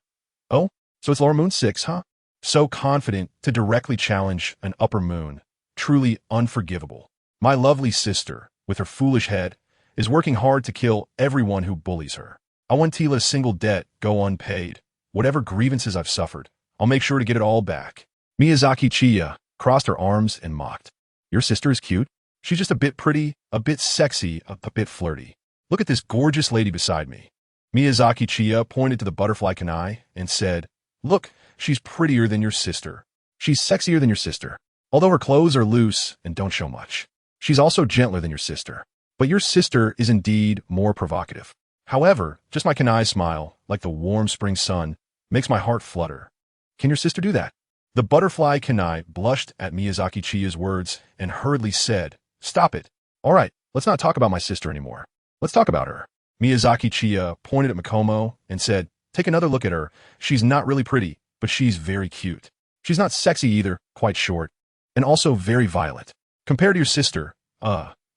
"Oh, so it's lower moon 6, huh? So confident to directly challenge an upper moon. Truly unforgivable. My lovely sister, with her foolish head, is working hard to kill everyone who bullies her. I won't let a single debt go unpaid. Whatever grievances I've suffered, I'll make sure to get it all back." Miyazaki Chiya crossed her arms and mocked. "Your sister is cute. She's just a bit pretty, a bit sexy, a bit flirty. Look at this gorgeous lady beside me." Miyazaki Chiya pointed to the butterfly kunai and said, "Look, she's prettier than your sister. She's sexier than your sister. Although her clothes are loose and don't show much. She's also gentler than your sister. But your sister is indeed more provocative. However, just my kunai smile, like the warm spring sun, makes my heart flutter. Can your sister do that?" The butterfly kunai blushed at Miyazaki Chiya's words and hurriedly said, "Stop it. All right, let's not talk about my sister anymore. Let's talk about her." Miyazaki Chiya pointed at Makomo and said, "Take another look at her. She's not really pretty, but she's very cute. She's not sexy either, quite short, and also very violent. Compared to your sister,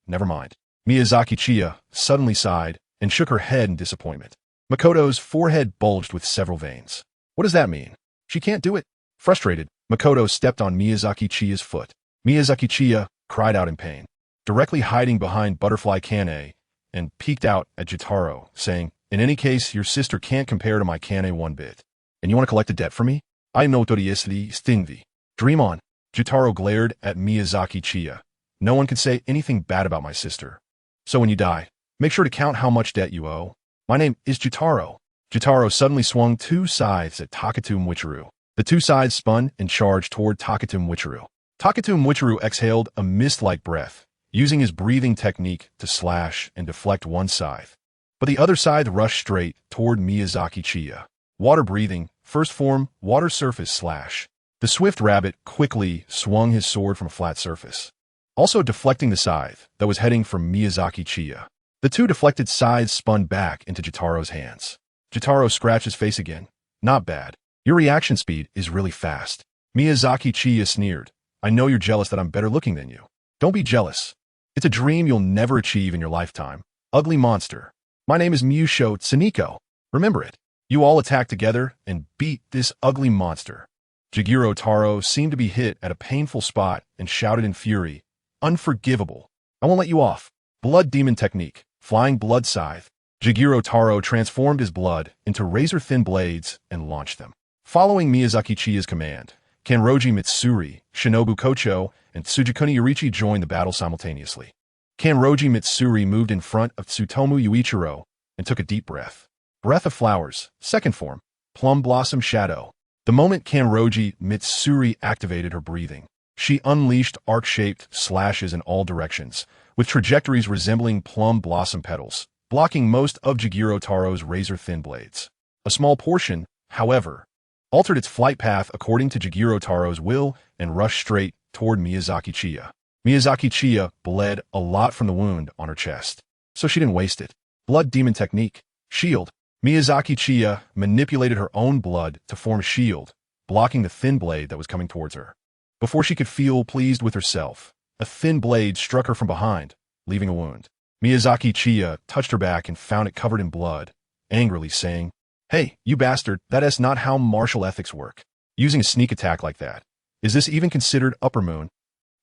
never mind." Miyazaki Chiya suddenly sighed and shook her head in disappointment. Makoto's forehead bulged with several veins. "What does that mean? She can't do it?" Frustrated, Makoto stepped on Miyazaki Chiya's foot. Miyazaki Chiya cried out in pain, directly hiding behind Butterfly Kane, and peeked out at Jotaro, saying, "In any case, your sister can't compare to my Kane one bit. And you want to collect a debt for me? I no toriesli stingvi. Dream on." Jotaro glared at Miyazaki Chiya. "No one can say anything bad about my sister. So when you die, make sure to count how much debt you owe. My name is Jotaro." Jotaro suddenly swung two scythes at Takatu Mwichiru. The two scythes spun and charged toward Takatu Mwichiru. Takatu Mwichiru exhaled a mist-like breath, using his breathing technique to slash and deflect one scythe. But the other scythe rushed straight toward Miyazaki Chiya. Water breathing, first form, water surface slash. The swift rabbit quickly swung his sword from a flat surface, also deflecting the scythe that was heading for Miyazaki Chiya. The two deflected scythes spun back into Jotaro's hands. Jotaro scratched his face again. "Not bad. Your reaction speed is really fast." Miyazaki Chiya sneered. "I know you're jealous that I'm better looking than you. Don't be jealous. It's a dream you'll never achieve in your lifetime. Ugly monster. My name is Musho Tsuniko. Remember it. You all attack together and beat this ugly monster." Jigiro Taro seemed to be hit at a painful spot and shouted in fury, "Unforgivable. I won't let you off. Blood demon technique. Flying blood scythe." Jigiro Taro transformed his blood into razor-thin blades and launched them. Following Miyazaki Chiya's command, Kanroji Mitsuri, Shinobu Kocho, and Tsugikuni Yorichi joined the battle simultaneously. Kanroji Mitsuri moved in front of Tsutomu Yuichiro and took a deep breath. Breath of flowers, second form, plum blossom shadow. The moment Kanroji Mitsuri activated her breathing, she unleashed arc-shaped slashes in all directions, with trajectories resembling plum blossom petals, blocking most of Jigiro Taro's razor-thin blades. A small portion, however, altered its flight path according to Jigiro Taro's will and rushed straight toward Miyazaki Chiya. Miyazaki Chiya bled a lot from the wound on her chest, so she didn't waste it. Blood demon technique, shield. Miyazaki Chiya manipulated her own blood to form a shield, blocking the thin blade that was coming towards her. Before she could feel pleased with herself, a thin blade struck her from behind, leaving a wound. Miyazaki Chiya touched her back and found it covered in blood, angrily saying, "Hey, you bastard, that is not how martial ethics work. Using a sneak attack like that. Is this even considered upper moon?"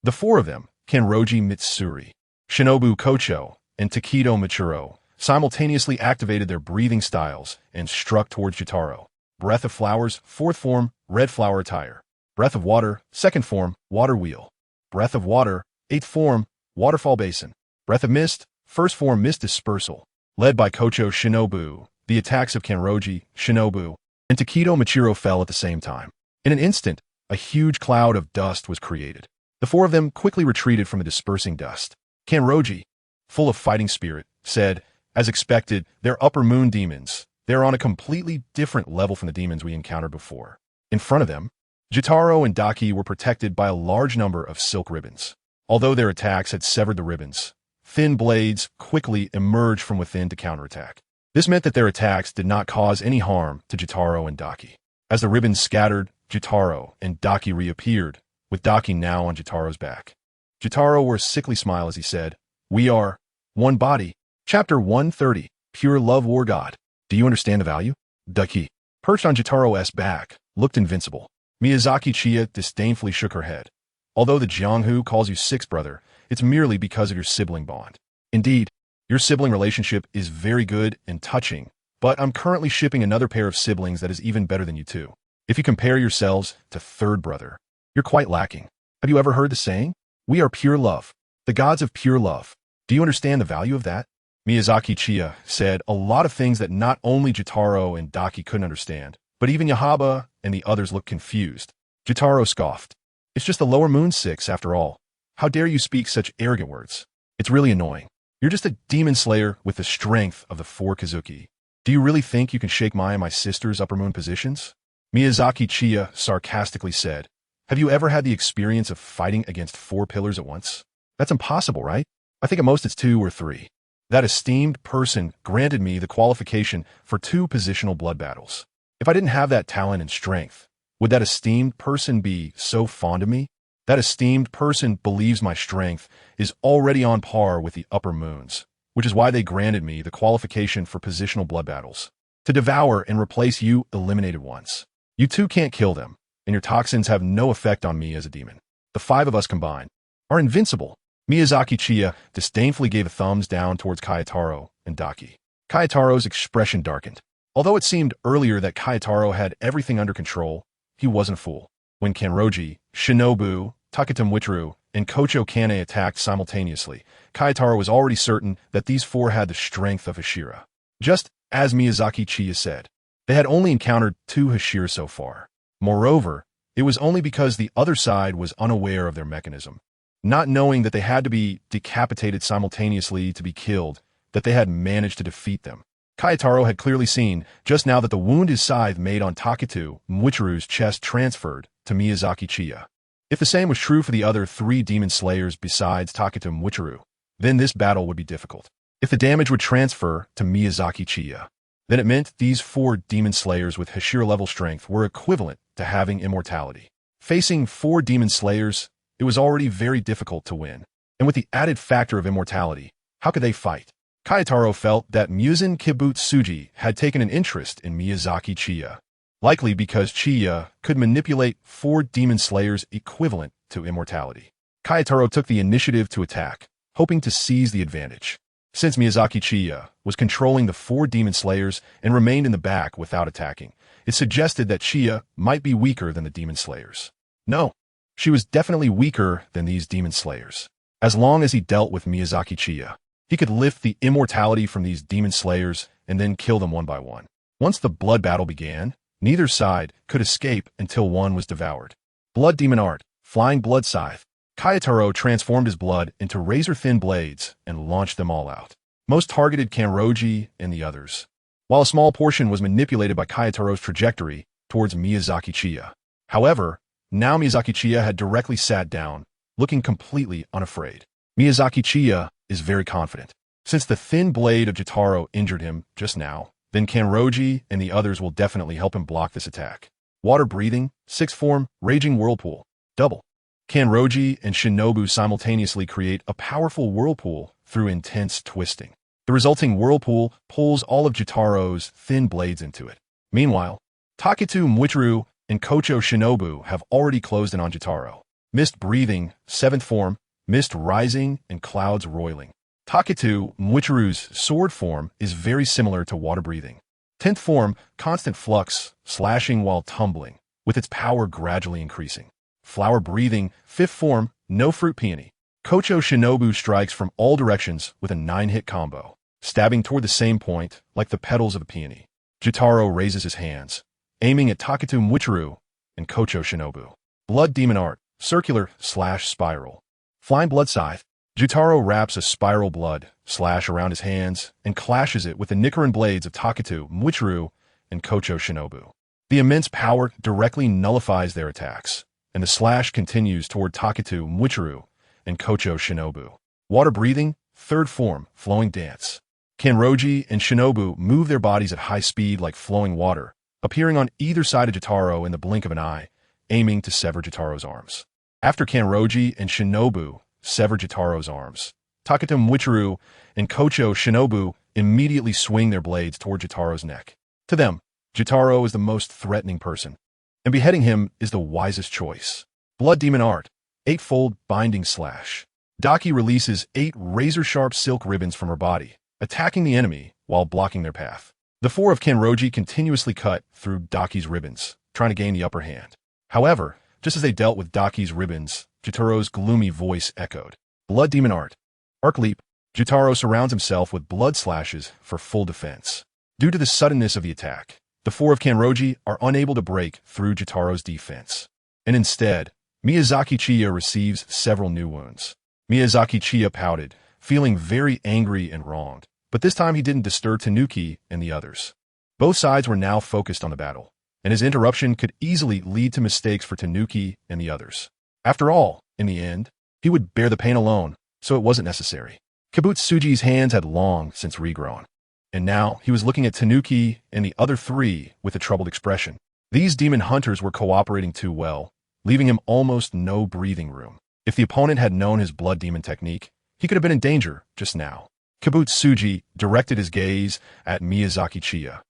The four of them, Kanroji Mitsuri, Shinobu Kocho, and Takedo Michiro, simultaneously activated their breathing styles and struck towards Jotaro. Breath of Flowers, 4th form, Red Flower Attire. Breath of Water, 2nd form, Water Wheel. Breath of Water, 8th form, Waterfall Basin. Breath of Mist, 1st form, Mist Dispersal. Led by Kocho Shinobu, the attacks of Kanroji, Shinobu, and Takedo Michiro fell at the same time. In an instant, a huge cloud of dust was created. The four of them quickly retreated from the dispersing dust. Kanroji, full of fighting spirit, said, "As expected, they're upper moon demons. They're on a completely different level from the demons we encountered before." In front of them, Jotaro and Daki were protected by a large number of silk ribbons. Although their attacks had severed the ribbons, thin blades quickly emerged from within to counterattack. This meant that their attacks did not cause any harm to Jotaro and Daki. As the ribbons scattered, Jotaro and Daki reappeared, with Daki now on Jotaro's back. Jotaro wore a sickly smile as he said, "We are one body." Chapter 130, Pure Love War God. Do you understand the value? Daki, perched on Jotaro's back, looked invincible. Miyazaki Chiya disdainfully shook her head. Although the Jianghu calls you sixth brother, it's merely because of your sibling bond. Indeed, your sibling relationship is very good and touching, but I'm currently shipping another pair of siblings that is even better than you two. If you compare yourselves to third brother, you're quite lacking. Have you ever heard the saying? We are pure love, the gods of pure love. Do you understand the value of that? Miyazaki Chiya said a lot of things that not only Jotaro and Daki couldn't understand, but even Yahaba and the others looked confused. Jotaro scoffed. It's just the lower moon 6 after all. How dare you speak such arrogant words? It's really annoying. You're just a demon slayer with the strength of the 4 Kazuki. Do you really think you can shake my and my sister's upper moon positions? Miyazaki Chiya sarcastically said, have you ever had the experience of fighting against 4 pillars at once? That's impossible, right? I think at most it's 2 or 3. That esteemed person granted me the qualification for 2 positional blood battles. If I didn't have that talent and strength, would that esteemed person be so fond of me? That esteemed person believes my strength is already on par with the upper moons, which is why they granted me the qualification for positional blood battles. To devour and replace you eliminated ones. You two can't kill them, and your toxins have no effect on me as a demon. The 5 of us combined are invincible. Miyazaki Chiya disdainfully gave a thumbs down towards Kayotaro and Daki. Kayotaro's expression darkened. Although it seemed earlier that Kayotaro had everything under control, he wasn't a fool. When Kanroji, Shinobu, Taketa Michiro, and Kocho Kane attacked simultaneously, Kayotaro was already certain that these 4 had the strength of Hashira. Just as Miyazaki Chiya said, they had only encountered 2 Hashira so far. Moreover, it was only because the other side was unaware of their mechanism, not knowing that they had to be decapitated simultaneously to be killed, that they had managed to defeat them. Kayotaro had clearly seen just now that the wound his scythe made on Taketu Michiro's chest transferred to Miyazaki Chiya. If the same was true for the other 3 demon slayers besides Taketu Michiro, then this battle would be difficult. If the damage would transfer to Miyazaki Chiya, then it meant these 4 demon slayers with Hashira-level strength were equivalent to having immortality. Facing 4 demon slayers, it was already very difficult to win. And with the added factor of immortality, how could they fight? Kayotaro felt that Muzan Kibutsuji had taken an interest in Miyazaki Chiya, likely because Chiya could manipulate 4 demon slayers equivalent to immortality. Kayotaro took the initiative to attack, hoping to seize the advantage. Since Miyazaki Chiya was controlling the 4 demon slayers and remained in the back without attacking, it suggested that Chiya might be weaker than the demon slayers. No, she was definitely weaker than these demon slayers. As long as he dealt with Miyazaki Chiya, he could lift the immortality from these demon slayers and then kill them one by one. Once the blood battle began, neither side could escape until one was devoured. Blood Demon Art, Flying Blood Scythe. Kayotaro transformed his blood into razor-thin blades and launched them all out. Most targeted Kanroji and the others, while a small portion was manipulated by Kayotaro's trajectory towards Miyazaki Chiya. However, now Miyazaki Chiya had directly sat down, looking completely unafraid. Miyazaki Chiya is very confident. Since the thin blade of Jotaro injured him just now, then Kanroji and the others will definitely help him block this attack. Water breathing, 6th form, Raging Whirlpool, double. Kanroji and Shinobu simultaneously create a powerful whirlpool through intense twisting. The resulting whirlpool pulls all of Jotaro's thin blades into it. Meanwhile, Taketu Michiro and Kocho Shinobu have already closed in on Jotaro. mist breathing, 7th form, mist rising, and clouds roiling. Taketu Muichiru's sword form is very similar to water breathing. 10th form, constant flux, slashing while tumbling, with its power gradually increasing. Flower breathing, 5th form, no fruit peony. Kocho Shinobu strikes from all directions with a 9-hit combo, stabbing toward the same point like the petals of a peony. Jotaro raises his hands, aiming at Taketu Muichiru and Kocho Shinobu. Blood Demon Art, circular / spiral. Flying Blood Scythe. Jotaro wraps a spiral blood slash around his hands and clashes it with the Nichiren blades of Taketu Muichiru and Kocho Shinobu. The immense power directly nullifies their attacks, and the slash continues toward Taketu Muichiru and Kocho Shinobu. Water breathing, 3rd form, flowing dance. Kanroji and Shinobu move their bodies at high speed like flowing water, appearing on either side of Jotaro in the blink of an eye, aiming to sever Jotaro's arms. After Kanroji and Shinobu sever Jotaro's arms, Taketu Muichiru and Kocho Shinobu immediately swing their blades toward Jotaro's neck. To them, Jotaro is the most threatening person, and beheading him is the wisest choice. Blood Demon Art, 8-fold binding slash. Daki releases 8 razor-sharp silk ribbons from her body, attacking the enemy while blocking their path. The 4 of Kanroji continuously cut through Daki's ribbons, trying to gain the upper hand. However, just as they dealt with Daki's ribbons, Jotaro's gloomy voice echoed. Blood Demon Art. Arc Leap. Jotaro surrounds himself with blood slashes for full defense. Due to the suddenness of the attack, the 4 of Kanroji are unable to break through Jotaro's defense. And instead, Miyazaki Chiya receives several new wounds. Miyazaki Chiya pouted, feeling very angry and wronged, but this time he didn't disturb Tanuki and the others. Both sides were now focused on the battle, and his interruption could easily lead to mistakes for Tanuki and the others. After all, in the end, he would bear the pain alone, so it wasn't necessary. Kibutsuji's hands had long since regrown, and now he was looking at Tanuki and the other 3 with a troubled expression. These demon hunters were cooperating too well, leaving him almost no breathing room. If the opponent had known his blood demon technique, he could have been in danger just now. Kibutsuji directed his gaze at Miyazaki Chiya,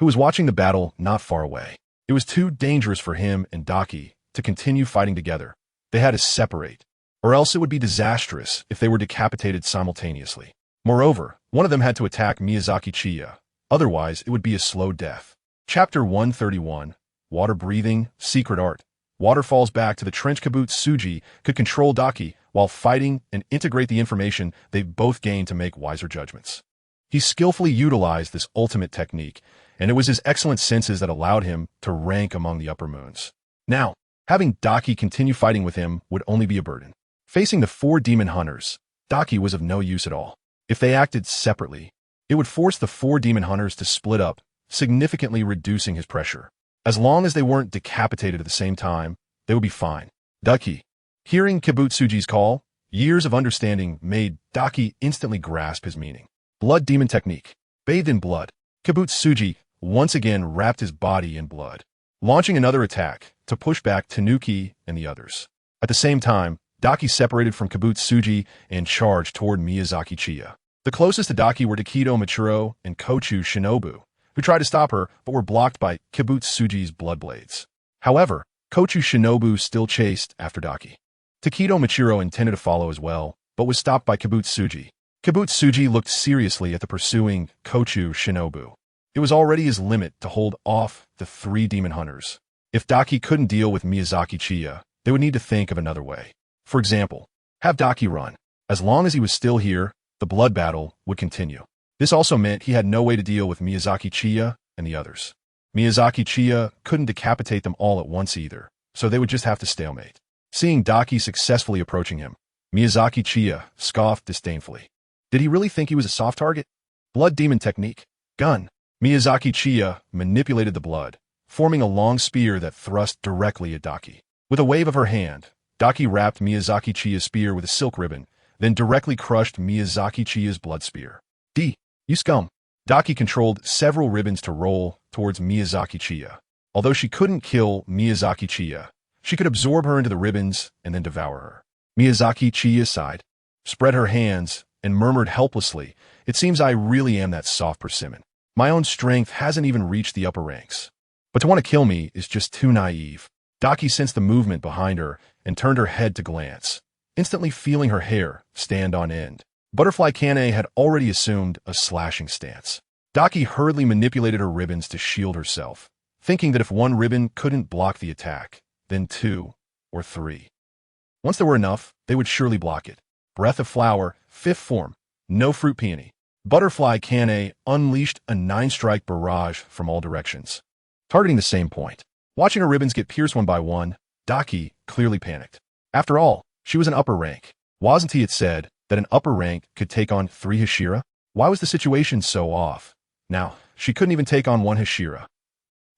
who was watching the battle not far away. It was too dangerous for him and Daki to continue fighting together. They had to separate, or else it would be disastrous if they were decapitated simultaneously. Moreover, one of them had to attack Miyazaki Chiya, otherwise it would be a slow death. Chapter 131, Water Breathing, Secret Art. Water falls back to the trench. Kibutsuji could control Daki while fighting and integrate the information they've both gained to make wiser judgments. He skillfully utilized this ultimate technique, and it was his excellent senses that allowed him to rank among the upper moons. Now, having Daki continue fighting with him would only be a burden. Facing the 4 demon hunters, Daki was of no use at all. If they acted separately, it would force the 4 demon hunters to split up, significantly reducing his pressure. As long as they weren't decapitated at the same time, they would be fine. Daki. Hearing Kibutsuji's call, years of understanding made Daki instantly grasp his meaning. Blood Demon Technique. Bathed in blood, Kibutsuji once again wrapped his body in blood, launching another attack to push back Tanuki and the others. At the same time, Daki separated from Kibutsuji and charged toward Miyazaki Chiya. The closest to Daki were Takedo Michiro and Kochu Shinobu, who tried to stop her but were blocked by Kibutsuji's blood blades. However, Kochu Shinobu still chased after Daki. Takedo Michiro intended to follow as well, but was stopped by Kibutsuji. Kibutsuji looked seriously at the pursuing Kochu Shinobu. It was already his limit to hold off the 3 demon hunters. If Daki couldn't deal with Miyazaki Chiya, they would need to think of another way. For example, have Daki run. As long as he was still here, the blood battle would continue. This also meant he had no way to deal with Miyazaki Chiya and the others. Miyazaki Chiya couldn't decapitate them all at once either, so they would just have to stalemate. Seeing Daki successfully approaching him, Miyazaki Chiya scoffed disdainfully. Did he really think he was a soft target? Blood Demon Technique. Gun. Miyazaki Chiya manipulated the blood, forming a long spear that thrust directly at Daki. With a wave of her hand, Daki wrapped Miyazaki Chiya's spear with a silk ribbon, then directly crushed Miyazaki Chiya's blood spear. You scum. Daki controlled several ribbons to roll towards Miyazaki Chiya. Although she couldn't kill Miyazaki Chiya, she could absorb her into the ribbons and then devour her. Miyazaki Chiya sighed, spread her hands, and murmured helplessly, "It seems I really am that soft persimmon. My own strength hasn't even reached the upper ranks. But to want to kill me is just too naive." Daki sensed the movement behind her and turned her head to glance, instantly feeling her hair stand on end. Butterfly Kane had already assumed a slashing stance. Daki hurriedly manipulated her ribbons to shield herself, thinking that if one ribbon couldn't block the attack, then 2 or 3. Once there were enough, they would surely block it. Breath of Flower, 5th form, no fruit peony. Butterfly Kane unleashed a 9-strike barrage from all directions, targeting the same point. Watching her ribbons get pierced one by one, Daki clearly panicked. After all, she was an upper rank. Wasn't it said that an upper rank could take on 3 Hashira? Why was the situation so off? Now, she couldn't even take on 1 Hashira.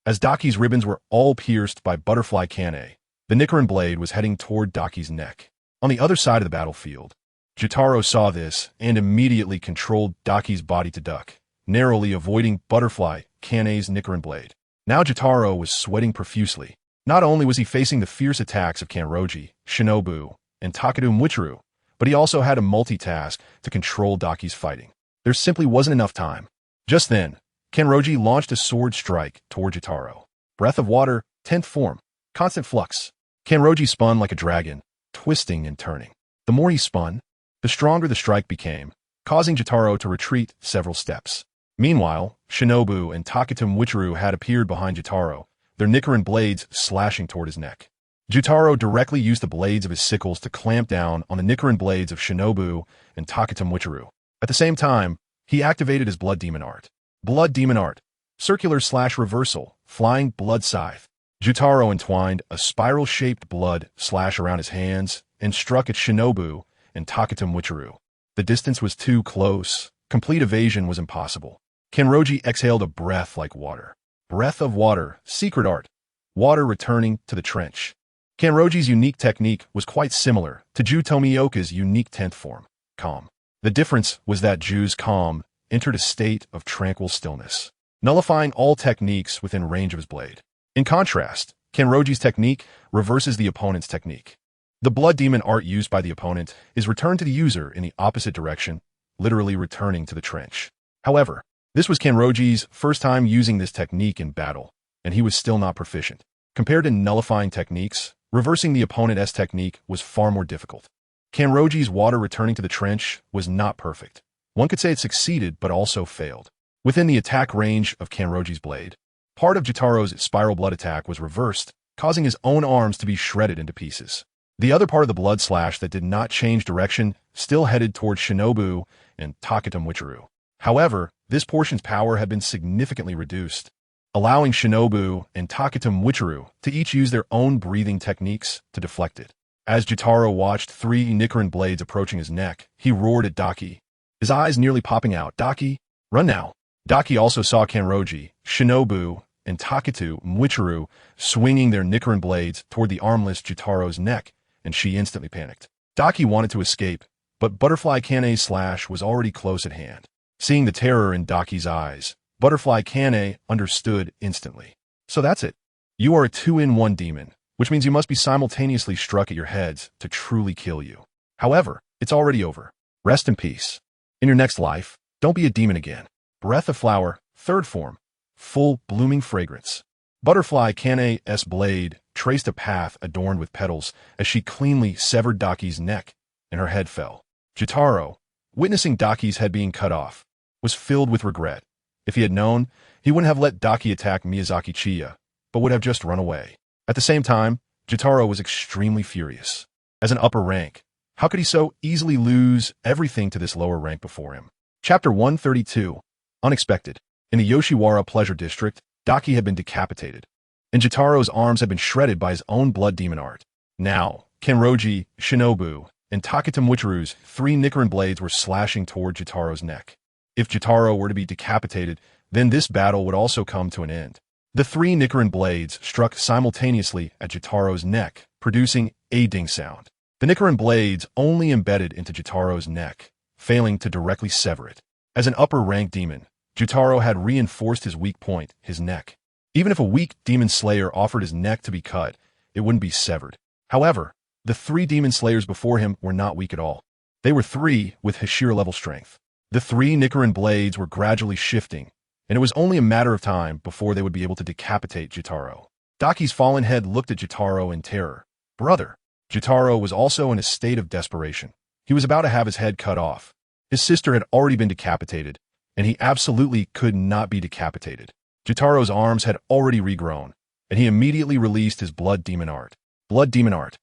As Daki's ribbons were all pierced by Butterfly Kane, the Nichiren blade was heading toward Daki's neck. On the other side of the battlefield, Jotaro saw this and immediately controlled Daki's body to duck, narrowly avoiding Butterfly Kane's Nichiren blade. Now Jotaro was sweating profusely. Not only was he facing the fierce attacks of Kanroji, Shinobu, and Takadu Muichiro, but he also had to multitask to control Daki's fighting. There simply wasn't enough time. Just then, Kanroji launched a sword strike toward Jotaro. Breath of Water, 10th form, constant flux. Kanroji spun like a dragon, twisting and turning. The more he spun, the stronger the strike became, causing Jotaro to retreat several steps. Meanwhile, Shinobu and Takatu Muichiro had appeared behind Jotaro, their Nichiren blades slashing toward his neck. Jotaro directly used the blades of his sickles to clamp down on the Nichiren blades of Shinobu and Takatu Muichiro. At the same time, he activated his Blood Demon Art. Blood Demon Art, circular/reversal, flying blood scythe. Jotaro entwined a spiral-shaped blood slash around his hands and struck at Shinobu and Takatu Muichiro. The distance was too close. Complete evasion was impossible. Kanroji exhaled a breath like water. Breath of Water, secret art. Water returning to the trench. Kanroji's unique technique was quite similar to Ju Tomioka's unique 10th form, Calm. The difference was that Ju's Calm entered a state of tranquil stillness, nullifying all techniques within range of his blade. In contrast, Kanroji's technique reverses the opponent's technique. The Blood Demon Art used by the opponent is returned to the user in the opposite direction, literally returning to the trench. However, this was Kanroji's first time using this technique in battle, and he was still not proficient. Compared to nullifying techniques, reversing the opponent's technique was far more difficult. Kanroji's water returning to the trench was not perfect. One could say it succeeded but also failed. Within the attack range of Kanroji's blade, part of Jotaro's spiral blood attack was reversed, causing his own arms to be shredded into pieces. The other part of the blood slash that did not change direction still headed toward Shinobu and Takatu Muichiro. However, this portion's power had been significantly reduced, allowing Shinobu and Takatu Muichiro to each use their own breathing techniques to deflect it. As Jotaro watched 3 Nichiren blades approaching his neck, he roared at Daki, his eyes nearly popping out. "Daki, run now!" Daki also saw Kanroji, Shinobu, and Takatu Muichiro swinging their Nichiren blades toward the armless Jotaro's neck, and she instantly panicked. Daki wanted to escape, but Butterfly Kane's slash was already close at hand. Seeing the terror in Daki's eyes, Butterfly Kane understood instantly. So that's it. You are a 2-in-1 demon, which means you must be simultaneously struck at your heads to truly kill you. However, it's already over. Rest in peace. In your next life, don't be a demon again. Breath of Flower, 3rd form, full blooming fragrance. Butterfly Kane's blade traced a path adorned with petals as she cleanly severed Daki's neck, and her head fell. Jotaro, witnessing Daki's head being cut off, was filled with regret. If he had known, he wouldn't have let Daki attack Miyazaki Chiya, but would have just run away. At the same time, Jotaro was extremely furious. As an upper rank, how could he so easily lose everything to this lower rank before him? Chapter 132, Unexpected. In the Yoshiwara Pleasure District, Daki had been decapitated, and Jotaro's arms had been shredded by his own Blood Demon Art. Now, Kanroji, Shinobu, and Takatu Muichiro's 3 Nichiren blades were slashing toward Jotaro's neck. If Jotaro were to be decapitated, then this battle would also come to an end. The 3 Nichiren blades struck simultaneously at Jotaro's neck, producing a ding sound. The Nichiren blades only embedded into Jotaro's neck, failing to directly sever it. As an upper-rank demon, Jotaro had reinforced his weak point, his neck. Even if a weak demon slayer offered his neck to be cut, it wouldn't be severed. However, the 3 demon slayers before him were not weak at all. They were 3 with Hashira-level strength. The 3 Nichiren blades were gradually shifting, and it was only a matter of time before they would be able to decapitate Jotaro. Daki's fallen head looked at Jotaro in terror. Brother. Jotaro was also in a state of desperation. He was about to have his head cut off. His sister had already been decapitated, and he absolutely could not be decapitated. Jotaro's arms had already regrown, and he immediately released his blood demon art. Blood demon art.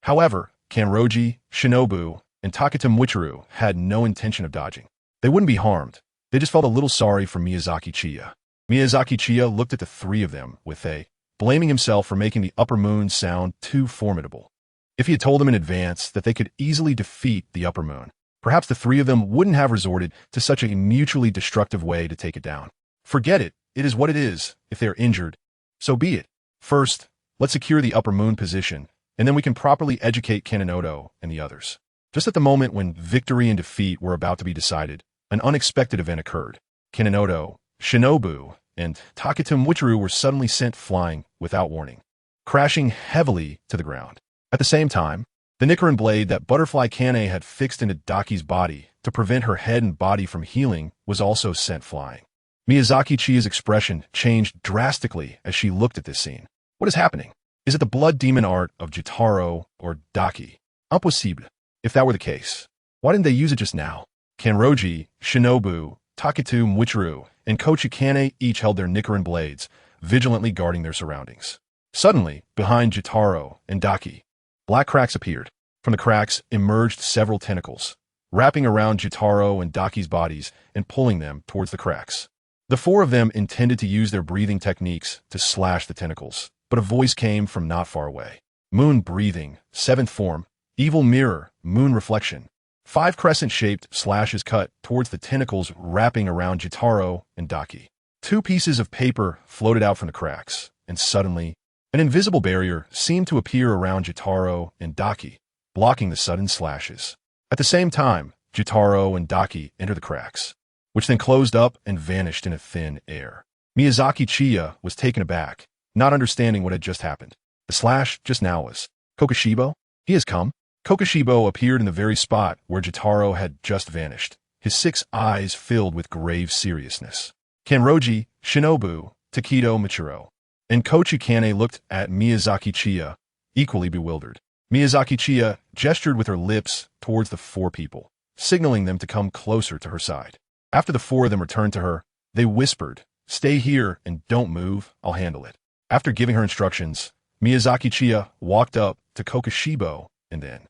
However, Kanroji, Shinobu, and Takata Michiru had no intention of dodging. They wouldn't be harmed. They just felt a little sorry for Miyazaki Chiya. Miyazaki Chiya looked at the three of them with blaming himself for making the upper moon sound too formidable. If he had told them in advance that they could easily defeat the upper moon, perhaps the three of them wouldn't have resorted to such a mutually destructive way to take it down. Forget it. It is what it is. If they are injured, so be it. First, let's secure the upper moon position, and then we can properly educate Kanenoto and the others. Just at the moment when victory and defeat were about to be decided, an unexpected event occurred. Kanenoto, Shinobu, and Takata Michiru were suddenly sent flying without warning, crashing heavily to the ground. At the same time, the Nichiren blade that Butterfly Kane had fixed into Daki's body to prevent her head and body from healing was also sent flying. Miyazaki Chiya's expression changed drastically as she looked at this scene. What is happening? Is it the blood demon art of Jotaro or Daki? Impossible. If that were the case, why didn't they use it just now? Kanroji, Shinobu, Takatu Michiru, and Kochi Kane each held their Nichiren blades, vigilantly guarding their surroundings. Suddenly, behind Jotaro and Daki, black cracks appeared. From the cracks emerged several tentacles, wrapping around Jotaro and Daki's bodies and pulling them towards the cracks. The four of them intended to use their breathing techniques to slash the tentacles, but a voice came from not far away. Moon breathing, seventh form, evil mirror, moon reflection. 5 crescent-shaped slashes cut towards the tentacles wrapping around Jotaro and Daki. 2 pieces of paper floated out from the cracks, and suddenly, an invisible barrier seemed to appear around Jotaro and Daki, blocking the sudden slashes. At the same time, Jotaro and Daki entered the cracks, which then closed up and vanished in a thin air. Miyazaki Chiya was taken aback, not understanding what had just happened. The slash just now was Kokushibo? He has come? Kokushibo appeared in the very spot where Jotaro had just vanished, his 6 eyes filled with grave seriousness. Kanroji, Shinobu, Takedo Michiru, and Kochi Kane looked at Miyazaki Chiya, equally bewildered. Miyazaki Chiya gestured with her lips towards the 4 people, signaling them to come closer to her side. After the 4 of them returned to her, they whispered, "Stay here and don't move, I'll handle it." After giving her instructions, Miyazaki Chiya walked up to Kokushibo and then,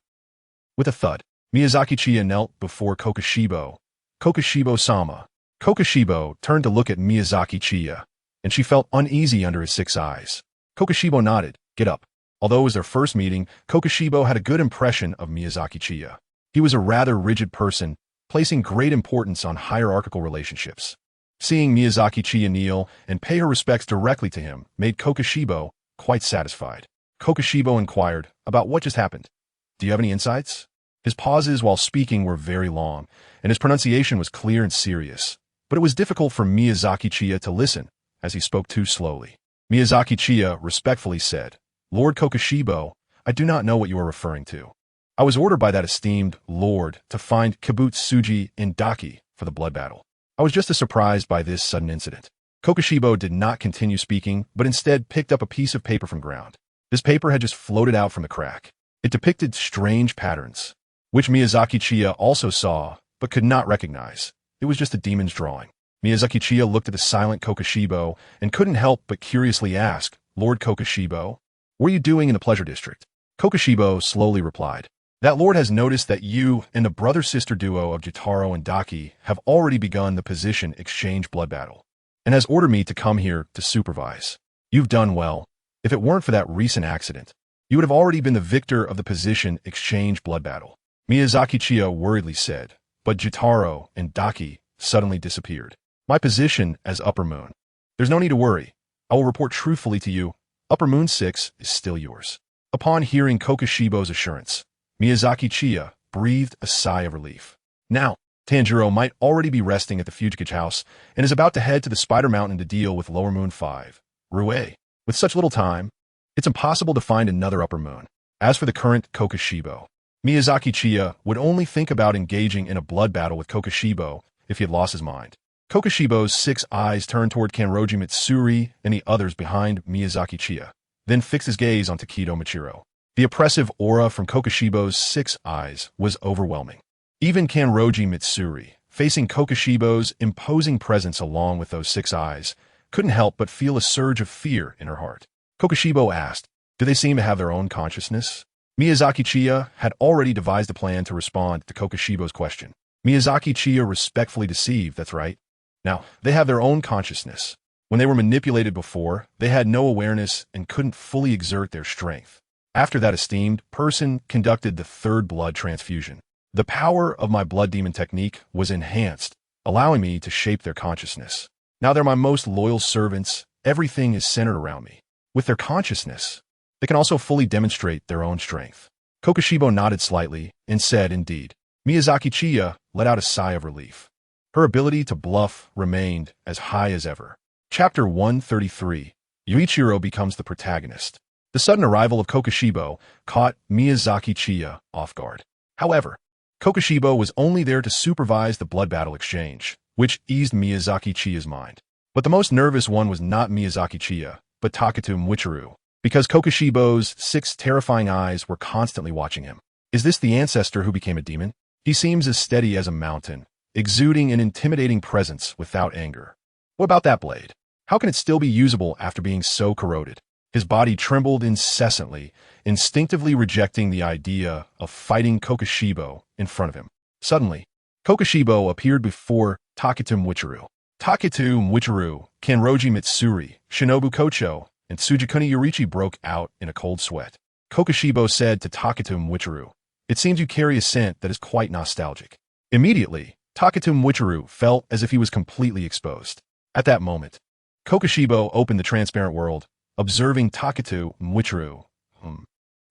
with a thud, Miyazaki Chiya knelt before Kokushibo. Kokushibo-sama. Kokushibo turned to look at Miyazaki Chiya, and she felt uneasy under his 6 eyes. Kokushibo nodded, "Get up." Although it was their first meeting, Kokushibo had a good impression of Miyazaki Chiya. He was a rather rigid person, placing great importance on hierarchical relationships. Seeing Miyazaki Chiya kneel and pay her respects directly to him made Kokushibo quite satisfied. Kokushibo inquired about what just happened. "Do you have any insights?" His pauses while speaking were very long, and his pronunciation was clear and serious, but it was difficult for Miyazaki Chiya to listen, as he spoke too slowly. Miyazaki Chiya respectfully said, "Lord Kokushibo, I do not know what you are referring to. I was ordered by that esteemed lord to find Kibutsuji in Daki for the blood battle. I was just as surprised by this sudden incident." Kokushibo did not continue speaking, but instead picked up a piece of paper from ground. This paper had just floated out from the crack. It depicted strange patterns, which Miyazaki Chiya also saw, but could not recognize. It was just a demon's drawing. Miyazaki Chiya looked at the silent Kokushibo and couldn't help but curiously ask, "Lord Kokushibo, what are you doing in the Pleasure District?" Kokushibo slowly replied, "That lord has noticed that you and the brother-sister duo of Jotaro and Daki have already begun the position exchange blood battle, and has ordered me to come here to supervise. You've done well. If it weren't for that recent accident, you would have already been the victor of the position exchange blood battle." Miyazaki Chiya worriedly said, but Jotaro and Daki suddenly disappeared. "My position as Upper Moon. There's no need to worry. I will report truthfully to you. Upper Moon 6 is still yours." Upon hearing Kokushibo's assurance, Miyazaki Chiya breathed a sigh of relief. Now, Tanjiro might already be resting at the Fujikage house and is about to head to the Spider Mountain to deal with Lower Moon 5. Rue. With such little time, it's impossible to find another Upper Moon. As for the current Kokushibo, Miyazaki Chiya would only think about engaging in a blood battle with Kokushibo if he had lost his mind. Kokoshibo's 6 eyes turned toward Kanroji Mitsuri and the others behind Miyazaki Chiya, then fixed his gaze on Takedo Michiro. The oppressive aura from Kokoshibo's 6 eyes was overwhelming. Even Kanroji Mitsuri, facing Kokoshibo's imposing presence along with those 6 eyes, couldn't help but feel a surge of fear in her heart. Kokoshibo asked, "Do they seem to have their own consciousness?" Miyazaki Chiya had already devised a plan to respond to Kokoshibo's question. Miyazaki Chiya respectfully deceived, "That's right. Now, they have their own consciousness. When they were manipulated before, they had no awareness and couldn't fully exert their strength. After that esteemed person conducted the 3rd blood transfusion. The power of my blood demon technique was enhanced, allowing me to shape their consciousness. Now they're my most loyal servants. Everything is centered around me. With their consciousness, they can also fully demonstrate their own strength." Kokoshibo nodded slightly and said, "Indeed." Miyazaki Chiya let out a sigh of relief. Her ability to bluff remained as high as ever. Chapter 133. Yuichiro becomes the protagonist. The sudden arrival of Kokoshibo caught Miyazaki Chiya off guard. However, Kokoshibo was only there to supervise the blood battle exchange, which eased Miyazaki Chiya's mind. But the most nervous one was not Miyazaki Chiya, but Taketo Michiru, because Kokoshibo's 6 terrifying eyes were constantly watching him. Is this the ancestor who became a demon? He seems as steady as a mountain, exuding an intimidating presence without anger. What about that blade? How can it still be usable after being so corroded? His body trembled incessantly, instinctively rejecting the idea of fighting Kokoshibo in front of him. Suddenly, Kokoshibo appeared before Taketo Michiru. Taketo Michiru, Kanroji Mitsuri, Shinobu Kocho, and Tsugikuni Yorichi broke out in a cold sweat. Kokoshibo said to Taketo Michiru, "It seems you carry a scent that is quite nostalgic." Immediately, Taketo Michiru felt as if he was completely exposed. At that moment, Kokoshibo opened the transparent world, observing Taketo Michiru.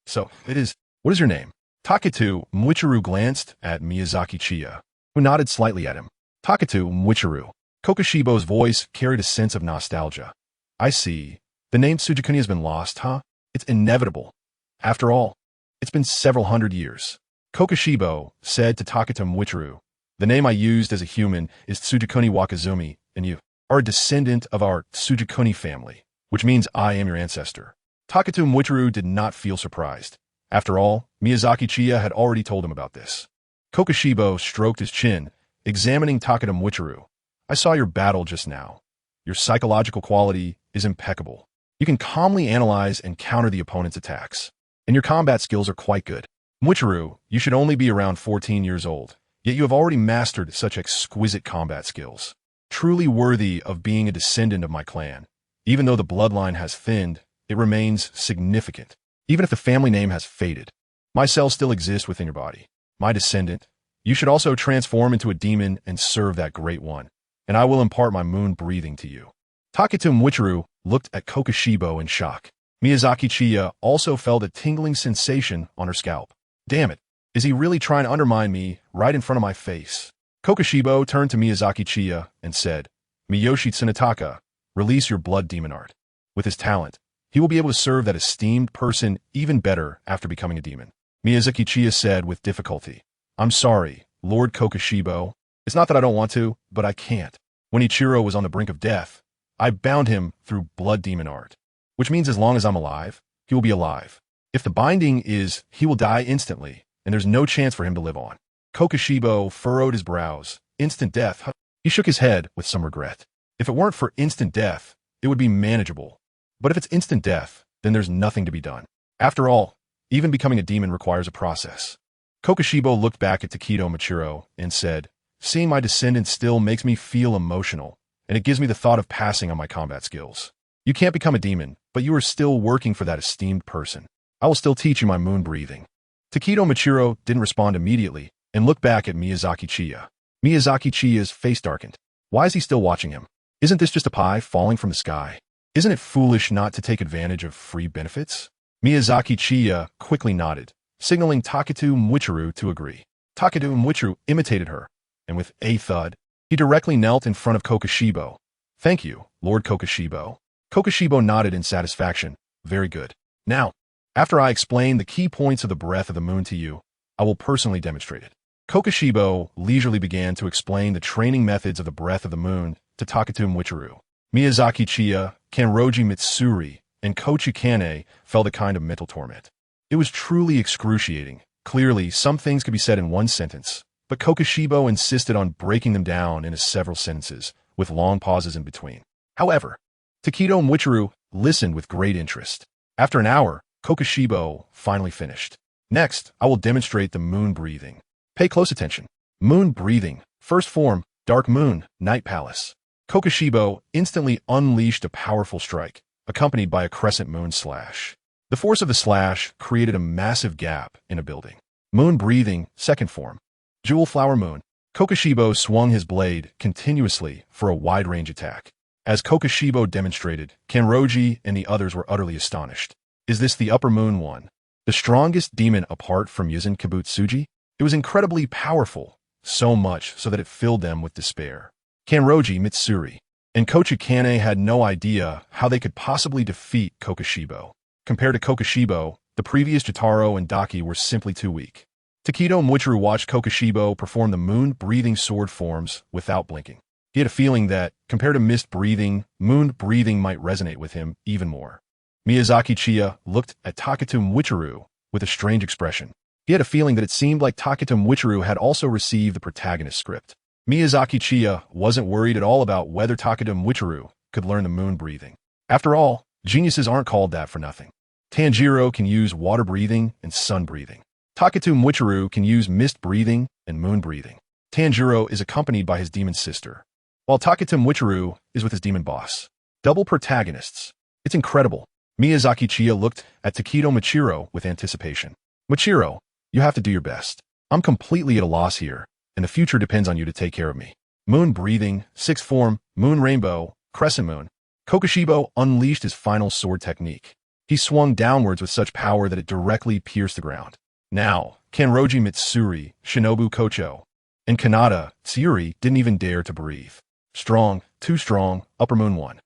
So, what is your name?" Taketo Michiru glanced at Miyazaki Chiya, who nodded slightly at him. Taketo Michiru. Kokoshibo's voice carried a sense of nostalgia. "I see. The name Tsugikuni has been lost, huh? It's inevitable. After all, it's been several hundred years." Kokoshibo said to Taketo Michiru, "The name I used as a human is Tsugikuni Wakazumi, and you are a descendant of our Tsugikuni family, which means I am your ancestor." Taketo Michiru did not feel surprised. After all, Miyazaki Chiya had already told him about this. Kokoshibo stroked his chin, examining Taketo Michiru. "I saw your battle just now. Your psychological quality is impeccable. You can calmly analyze and counter the opponent's attacks, and your combat skills are quite good. Michiru, you should only be around 14 years old, yet you have already mastered such exquisite combat skills. Truly worthy of being a descendant of my clan. Even though the bloodline has thinned, it remains significant. Even if the family name has faded, my cells still exist within your body. My descendant, you should also transform into a demon and serve that great one, and I will impart my moon breathing to you." Taketo Michiru looked at Kokoshibo in shock. Miyazaki Chiya also felt a tingling sensation on her scalp. "Damn it, is he really trying to undermine me right in front of my face?" Kokoshibo turned to Miyazaki Chiya and said, "Miyoshi Tsunetaka, release your blood demon art. With his talent, he will be able to serve that esteemed person even better after becoming a demon." Miyazaki Chiya said with difficulty, "I'm sorry, Lord Kokoshibo. It's not that I don't want to, but I can't. When Ichiro was on the brink of death, I bound him through blood demon art, which means as long as I'm alive, he will be alive. If the binding is he will die instantly, and there's no chance for him to live on." Kokoshibo furrowed his brows. "Instant death?" He shook his head with some regret. "If it weren't for instant death, it would be manageable. But if it's instant death, then there's nothing to be done. After all, even becoming a demon requires a process." Kokoshibo looked back at Taketo Michiru and said, "Seeing my descendants still makes me feel emotional, and it gives me the thought of passing on my combat skills. You can't become a demon, but you are still working for that esteemed person. I will still teach you my moon breathing." Taketo Michiru didn't respond immediately and looked back at Miyazaki Chiya. Miyazaki Chiya's face darkened. Why is he still watching him? Isn't this just a pie falling from the sky? Isn't it foolish not to take advantage of free benefits? Miyazaki Chiya quickly nodded, signaling Taketo Michiru to agree. Taketo Michiru imitated her, and with a thud, he directly knelt in front of Kokoshibo. "Thank you, Lord Kokoshibo." Kokoshibo nodded in satisfaction. "Very good. Now, after I explain the key points of the breath of the moon to you, I will personally demonstrate it." Kokoshibo leisurely began to explain the training methods of the breath of the moon to Takatoon Wichiru. Miyazaki Chiya, Kanroji Mitsuri, and Kochi Kane felt a kind of mental torment. It was truly excruciating. Clearly, some things could be said in one sentence, but Kokoshibo insisted on breaking them down into several sentences, with long pauses in between. However, Takedo Mwichiru listened with great interest. After an hour, Kokoshibo finally finished. Next, I will demonstrate the moon breathing. Pay close attention. Moon breathing. First form, Dark Moon, Night Palace. Kokoshibo instantly unleashed a powerful strike, accompanied by a crescent moon slash. The force of the slash created a massive gap in a building. Moon breathing, second form. Jewel Flower Moon. Kokoshibo swung his blade continuously for a wide-range attack. As Kokoshibo demonstrated, Kanroji and the others were utterly astonished. Is this the Upper Moon one? The strongest demon apart from Muzan Kibutsuji? It was incredibly powerful, so much so that it filled them with despair. Kanroji Mitsuri and Kochi Kane had no idea how they could possibly defeat Kokoshibo. Compared to Kokoshibo, the previous Jotaro and Daki were simply too weak. Takedo Mwichiru watched Kokoshibo perform the moon-breathing sword forms without blinking. He had a feeling that, compared to mist breathing, moon breathing might resonate with him even more. Miyazaki Chiya looked at Takedo Mwichiru with a strange expression. He had a feeling that it seemed like Takedo Mwichiru had also received the protagonist script. Miyazaki Chiya wasn't worried at all about whether Takedo Mwichiru could learn the moon breathing. After all, geniuses aren't called that for nothing. Tanjiro can use water breathing and sun breathing. Takedo Mwichiru can use mist breathing and moon breathing. Tanjiro is accompanied by his demon sister, while Takedo Mwichiru is with his demon boss. Double protagonists. It's incredible. Miyazaki Chiya looked at Takedo Machiro with anticipation. Machiro, you have to do your best. I'm completely at a loss here, and the future depends on you to take care of me. Moon breathing, sixth form, moon rainbow, crescent moon. Kokoshibo unleashed his final sword technique. He swung downwards with such power that it directly pierced the ground. Now, Kanroji Mitsuri, Shinobu Kocho, and Kanada Tsuri didn't even dare to breathe. Strong, too strong, Upper Moon one.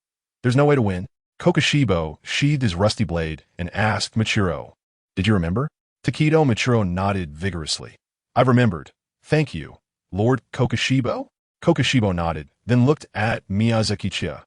There's no way to win. Kokoshibo sheathed his rusty blade and asked Machiro, "Did you remember?" Takedo Machiro nodded vigorously. "I've remembered. Thank you, Lord Kokoshibo?" Kokoshibo nodded, then looked at Miyazaki Chiya.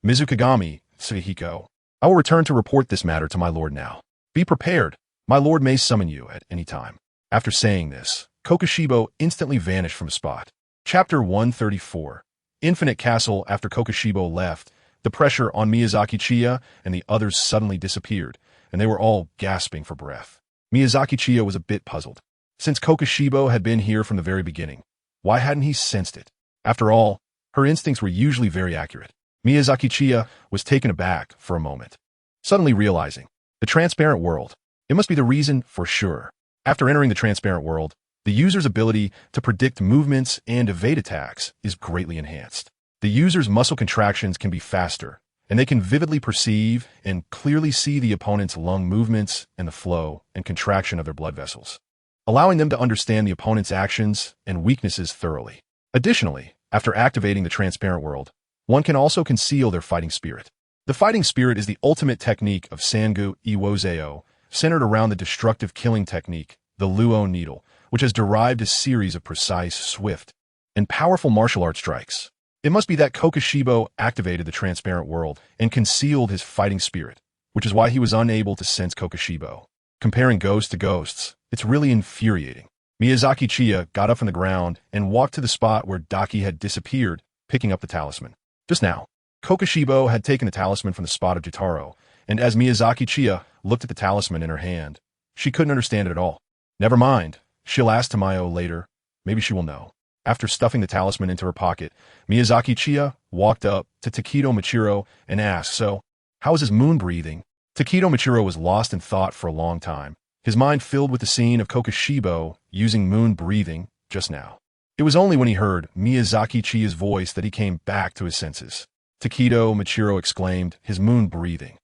"Mizukagami, Suihiko. I will return to report this matter to my lord now. Be prepared. My lord may summon you at any time." After saying this, Kokoshibo instantly vanished from his spot. Chapter 134. Infinite Castle. After Kokoshibo left, the pressure on Miyazaki Chiya and the others suddenly disappeared, and they were all gasping for breath. Miyazaki Chiya was a bit puzzled. Since Kokoshibo had been here from the very beginning, why hadn't he sensed it? After all, her instincts were usually very accurate. Miyazaki Chiya was taken aback for a moment, suddenly realizing, the transparent world, it must be the reason for sure. After entering the transparent world, the user's ability to predict movements and evade attacks is greatly enhanced. The user's muscle contractions can be faster, and they can vividly perceive and clearly see the opponent's lung movements and the flow and contraction of their blood vessels, allowing them to understand the opponent's actions and weaknesses thoroughly. Additionally, after activating the transparent world, one can also conceal their fighting spirit. The fighting spirit is the ultimate technique of Sangu Iwozeo, centered around the destructive killing technique, the Luo Needle, which has derived a series of precise, swift, and powerful martial arts strikes. It must be that Kokoshibo activated the transparent world and concealed his fighting spirit, which is why he was unable to sense Kokoshibo. Comparing ghosts to ghosts, it's really infuriating. Miyazaki Chiya got up from the ground and walked to the spot where Daki had disappeared, picking up the talisman. Just now, Kokoshibo had taken the talisman from the spot of Jotaro, and as Miyazaki Chiya looked at the talisman in her hand, she couldn't understand it at all. Never mind, she'll ask Tamayo later. Maybe she will know. After stuffing the talisman into her pocket, Miyazaki Chiya walked up to Takedo Machiro and asked, "So, how is his moon breathing?" Takedo Machiro was lost in thought for a long time, his mind filled with the scene of Kokoshibo using moon breathing just now. It was only when he heard Miyazaki Chiya's voice that he came back to his senses. Takedo Machiro exclaimed, "His moon breathing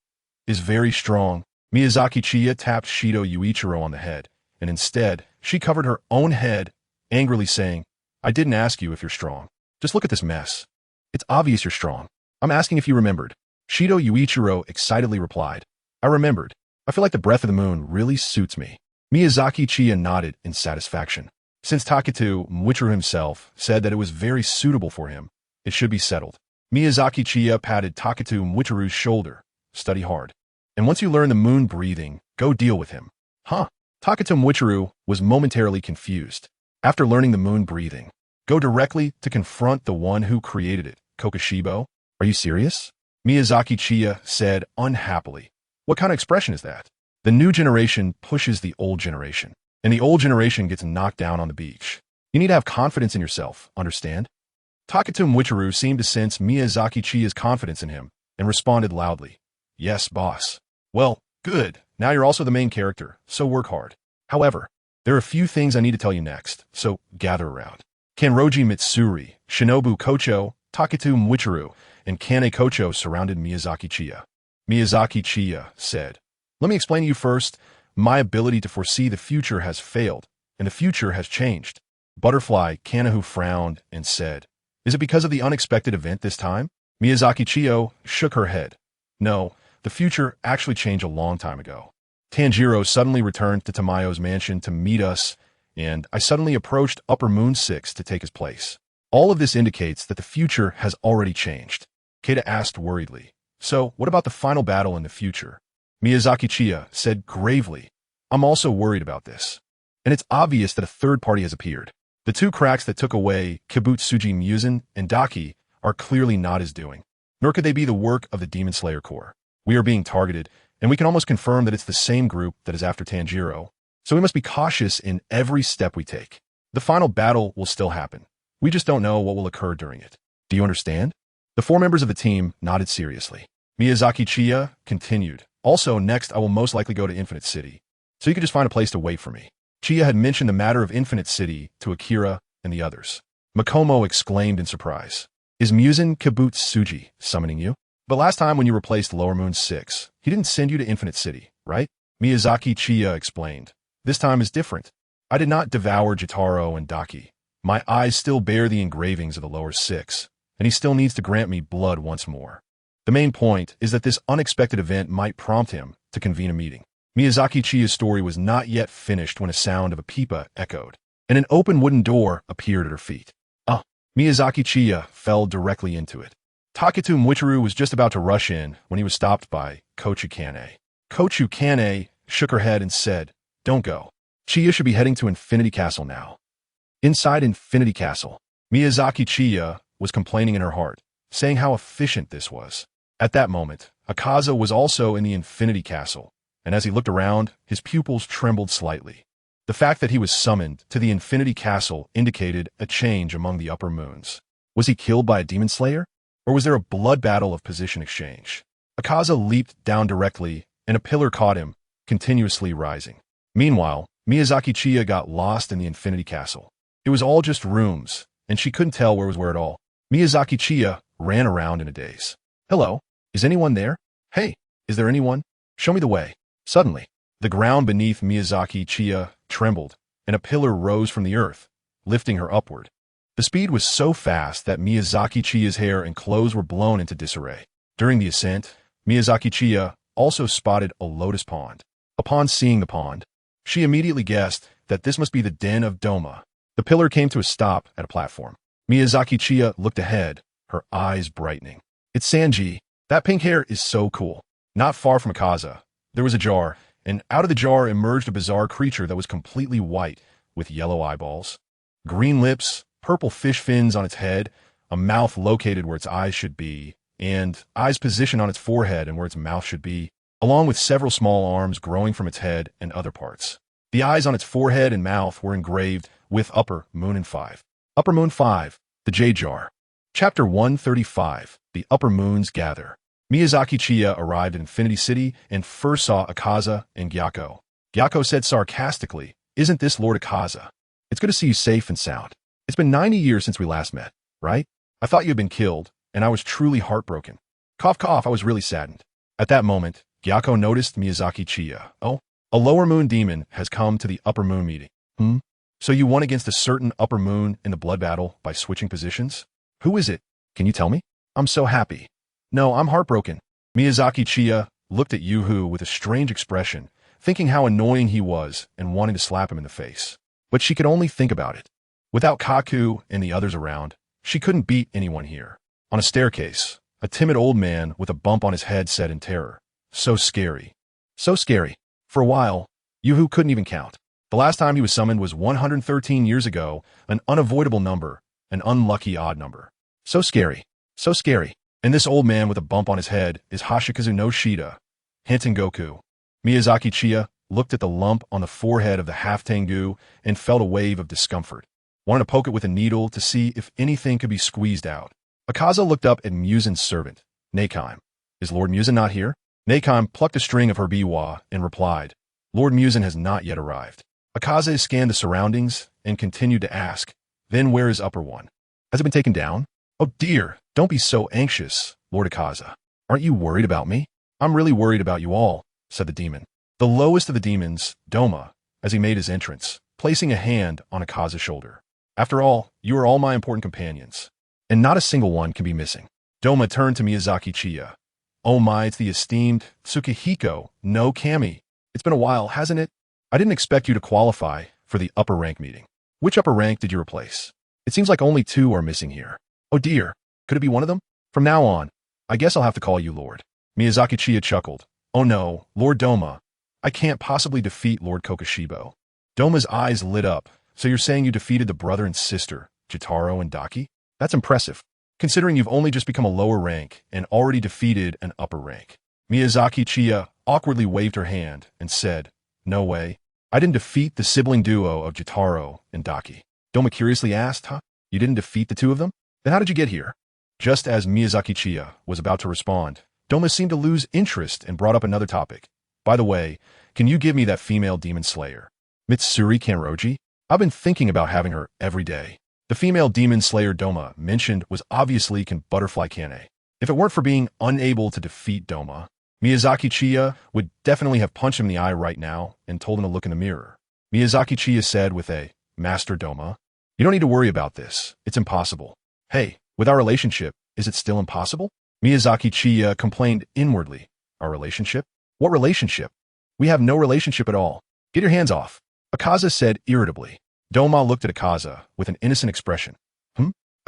is very strong." Miyazaki Chiya tapped Shido Yuichiro on the head, and instead, she covered her own head, angrily saying, "I didn't ask you if you're strong. Just look at this mess. It's obvious you're strong. I'm asking if you remembered." Shido Yuichiro excitedly replied, "I remembered. I feel like the breath of the moon really suits me." Miyazaki Chiya nodded in satisfaction. Since Taketu Mwichiro himself said that it was very suitable for him, it should be settled. Miyazaki Chiya patted Taketu Mwichiro's shoulder. Study hard. And once you learn the moon breathing, go deal with him. Huh? Taketu Mwichiro was momentarily confused. After learning the moon breathing, go directly to confront the one who created it, Kokoshibo? Are you serious? Miyazaki Chiya said unhappily. What kind of expression is that? The new generation pushes the old generation, and the old generation gets knocked down on the beach. You need to have confidence in yourself, understand? Taketu Mwichiro seemed to sense Miyazaki Chiya's confidence in him and responded loudly. Yes, boss. Well, good. Now you're also the main character, so work hard. However, there are a few things I need to tell you next, so gather around. Kanroji Mitsuri, Shinobu Kocho, Taketu Mwichiro, and Kane Kocho surrounded Miyazaki Chiya. Miyazaki Chiya said, Let me explain to you first. My ability to foresee the future has failed, and the future has changed. Butterfly Kanahu frowned and said, Is it because of the unexpected event this time? Miyazaki Chiyo shook her head. No, the future actually changed a long time ago. Tanjiro suddenly returned to Tamayo's mansion to meet us, and I suddenly approached Upper Moon 6 to take his place. All of this indicates that the future has already changed. Keita asked worriedly. So, what about the final battle in the future? Miyazaki Chiya said gravely, I'm also worried about this. And it's obvious that a third party has appeared. The two cracks that took away Kibutsuji Muzan and Daki are clearly not his doing. Nor could they be the work of the Demon Slayer Corps. We are being targeted, and we can almost confirm that it's the same group that is after Tanjiro. So we must be cautious in every step we take. The final battle will still happen. We just don't know what will occur during it. Do you understand? The four members of the team nodded seriously. Miyazaki Chiya continued. Also, next I will most likely go to Infinite City. So you could just find a place to wait for me. Chiya had mentioned the matter of Infinite City to Akira and the others. Makomo exclaimed in surprise. Is Muzan Kibutsuji summoning you? But last time when you replaced Lower Moon 6, he didn't send you to Infinite City, right? Miyazaki Chiya explained. This time is different. I did not devour Jitaro and Daki. My eyes still bear the engravings of the Lower 6, and he still needs to grant me blood once more. The main point is that this unexpected event might prompt him to convene a meeting. Miyazaki Chiya's story was not yet finished when a sound of a pipa echoed, and an open wooden door appeared at her feet. Miyazaki Chiya fell directly into it. Taketu Mwichiro was just about to rush in when he was stopped by Kochu Kane. Kochu Kane shook her head and said, Don't go. Chiya should be heading to Infinity Castle now. Inside Infinity Castle, Miyazaki Chiya was complaining in her heart, saying how efficient this was. At that moment, Akaza was also in the Infinity Castle, and as he looked around, his pupils trembled slightly. The fact that he was summoned to the Infinity Castle indicated a change among the Upper Moons. Was he killed by a demon slayer? Or was there a blood battle of position exchange? Akaza leaped down directly, and a pillar caught him, continuously rising. Meanwhile, Miyazaki Chiya got lost in the Infinity Castle. It was all just rooms, and she couldn't tell where was where at all. Miyazaki Chiya ran around in a daze. Hello? Is anyone there? Hey, is there anyone? Show me the way. Suddenly, the ground beneath Miyazaki Chiya trembled, and a pillar rose from the earth, lifting her upward. The speed was so fast that Miyazaki Chiya's hair and clothes were blown into disarray. During the ascent, Miyazaki Chiya also spotted a lotus pond. Upon seeing the pond, she immediately guessed that this must be the den of Doma. The pillar came to a stop at a platform. Miyazaki Chiya looked ahead, her eyes brightening. It's Sanji. That pink hair is so cool. Not far from Akaza, there was a jar, and out of the jar emerged a bizarre creature that was completely white, with yellow eyeballs, green lips, purple fish fins on its head, a mouth located where its eyes should be, and eyes positioned on its forehead and where its mouth should be, along with several small arms growing from its head and other parts. The eyes on its forehead and mouth were engraved with Upper Moon and 5. Upper Moon 5, the Jade Jar. Chapter 135, The Upper Moons Gather. Miyazaki Chiya arrived at Infinity City and first saw Akaza and Gyako. Gyako said sarcastically, Isn't this Lord Akaza? It's good to see you safe and sound. It's been 90 years since we last met, right? I thought you had been killed, and I was truly heartbroken. Cough, cough, I was really saddened. At that moment, Gyako noticed Miyazaki Chiya. Oh, a Lower Moon demon has come to the Upper Moon meeting. So you won against a certain Upper Moon in the blood battle by switching positions? Who is it? Can you tell me? I'm so happy. No, I'm heartbroken. Miyazaki Chiya looked at Yuhu with a strange expression, thinking how annoying he was and wanting to slap him in the face. but she could only think about it. Without Kaku and the others around, she couldn't beat anyone here. On a staircase, a timid old man with a bump on his head said in terror, "So scary. So scary." For a while, Yuhu couldn't even count. The last time he was summoned was 113 years ago, an unavoidable number, an unlucky odd number. So scary. So scary. And this old man with a bump on his head is Hoshikazu no Shida, hinting Goku. Miyazaki Chiya looked at the lump on the forehead of the half-tengu and felt a wave of discomfort. Wanted to poke it with a needle to see if anything could be squeezed out. Akaza looked up at Muzan's servant, Nakeim. "Is Lord Muzan not here?" Nakeim plucked a string of her biwa and replied, "Lord Muzan has not yet arrived." Akaza scanned the surroundings and continued to ask, "Then where is Upper One? Has it been taken down?" "Oh dear, don't be so anxious, Lord Akaza. Aren't you worried about me?" "I'm really worried about you all," said the demon. The lowest of the demons, Doma, as he made his entrance, placing a hand on Akaza's shoulder. "After all, you are all my important companions, and not a single one can be missing." Doma turned to Miyazaki Chiya. "Oh my, it's the esteemed Tsukihiko no Kami. It's been a while, hasn't it? I didn't expect you to qualify for the upper rank meeting. Which upper rank did you replace? It seems like only 2 are missing here." "Oh dear, could it be one of them? From now on, I guess I'll have to call you Lord." Miyazaki Chiya chuckled. "Oh no, Lord Doma. I can't possibly defeat Lord Kokushibo." Doma's eyes lit up. "So you're saying you defeated the brother and sister, Jotaro and Daki? That's impressive, considering you've only just become a lower rank and already defeated an upper rank." Miyazaki Chiya awkwardly waved her hand and said, "No way. I didn't defeat the sibling duo of Jotaro and Daki." Doma curiously asked, "Huh? You didn't defeat the 2 of them? Then how did you get here?" Just as Miyazaki Chiya was about to respond, Doma seemed to lose interest and brought up another topic. "By the way, can you give me that female demon slayer, Mitsuri Kanroji? I've been thinking about having her every day." The female demon slayer Doma mentioned was obviously Butterfly Kane. If it weren't for being unable to defeat Doma, Miyazaki Chiya would definitely have punched him in the eye right now and told him to look in the mirror. Miyazaki Chiya said with a, "Master Doma, you don't need to worry about this. It's impossible." "Hey, with our relationship, is it still impossible?" Miyazaki Chiya complained inwardly. "Our relationship? What relationship? We have no relationship at all. Get your hands off," Akaza said irritably. Doma looked at Akaza with an innocent expression.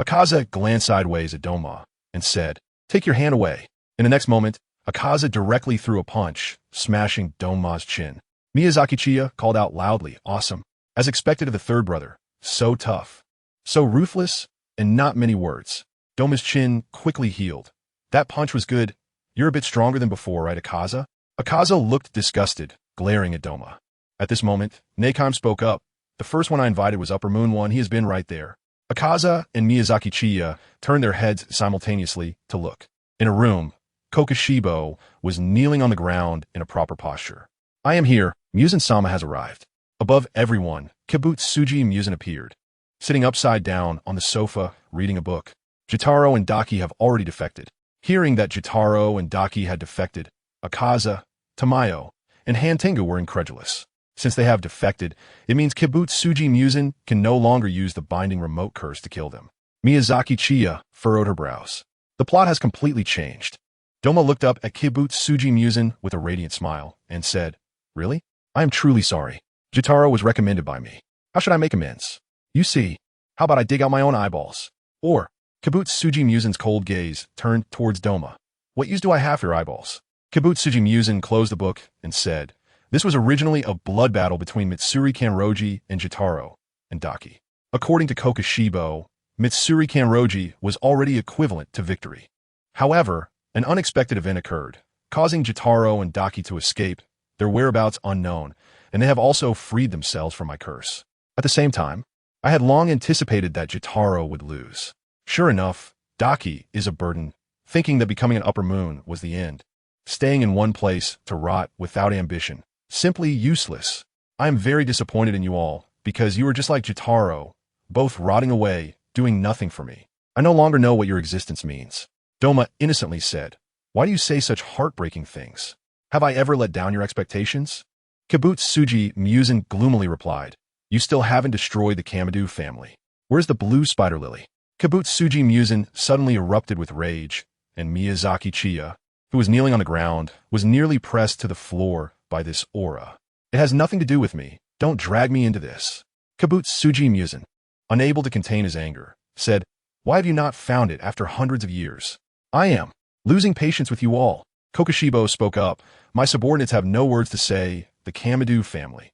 Akaza glanced sideways at Doma and said, "Take your hand away." In the next moment, Akaza directly threw a punch, smashing Doma's chin. Miyazaki Chiya called out loudly, "Awesome." As expected of the third brother, so tough, so ruthless, and not many words. Doma's chin quickly healed. "That punch was good. You're a bit stronger than before, right, Akaza?" Akaza looked disgusted, glaring at Doma. At this moment, Nakeim spoke up. "The first one I invited was Upper Moon One. He has been right there." Akaza and Miyazaki Chiya turned their heads simultaneously to look. In a room, Kokushibo was kneeling on the ground in a proper posture. "I am here. Muzan-sama has arrived." Above everyone, Kibutsuji Muzan appeared, sitting upside down on the sofa, reading a book. Jotaro and Daki have already defected. Hearing that Jotaro and Daki had defected, Akaza, Tamayo, and Hantengu were incredulous. Since they have defected, it means Kibutsuji Muzan can no longer use the binding remote curse to kill them. Miyazaki Chiya furrowed her brows. The plot has completely changed. Doma looked up at Kibutsuji Muzan with a radiant smile and said, "Really? I am truly sorry. Jotaro was recommended by me. How should I make amends? You see, how about I dig out my own eyeballs?" Or, Kibutsuji Muzan's cold gaze turned towards Doma. "What use do I have for your eyeballs?" Kibutsuji Muzan closed the book and said, "This was originally a blood battle between Mitsuri Kanroji and Jotaro and Daki. According to Kokushibo, Mitsuri Kanroji was already equivalent to victory. However, an unexpected event occurred, causing Jotaro and Daki to escape, their whereabouts unknown, and they have also freed themselves from my curse. At the same time, I had long anticipated that Jotaro would lose. Sure enough, Daki is a burden, thinking that becoming an upper moon was the end. Staying in one place to rot without ambition. Simply useless. I am very disappointed in you all, because you are just like Jotaro, both rotting away, doing nothing for me. I no longer know what your existence means." Doma innocently said, "Why do you say such heartbreaking things? Have I ever let down your expectations?" Kibutsuji Muzan gloomily replied, "You still haven't destroyed the Kamadu family. Where's the blue spider lily?" Kibutsuji Muzan suddenly erupted with rage, and Miyazaki Chiya, who was kneeling on the ground, was nearly pressed to the floor by this aura. "It has nothing to do with me. Don't drag me into this." Kibutsuji Muzan, unable to contain his anger, said, "Why have you not found it after hundreds of years? I am losing patience with you all." Kokoshibo spoke up. "My subordinates have no words to say. The Kamadu family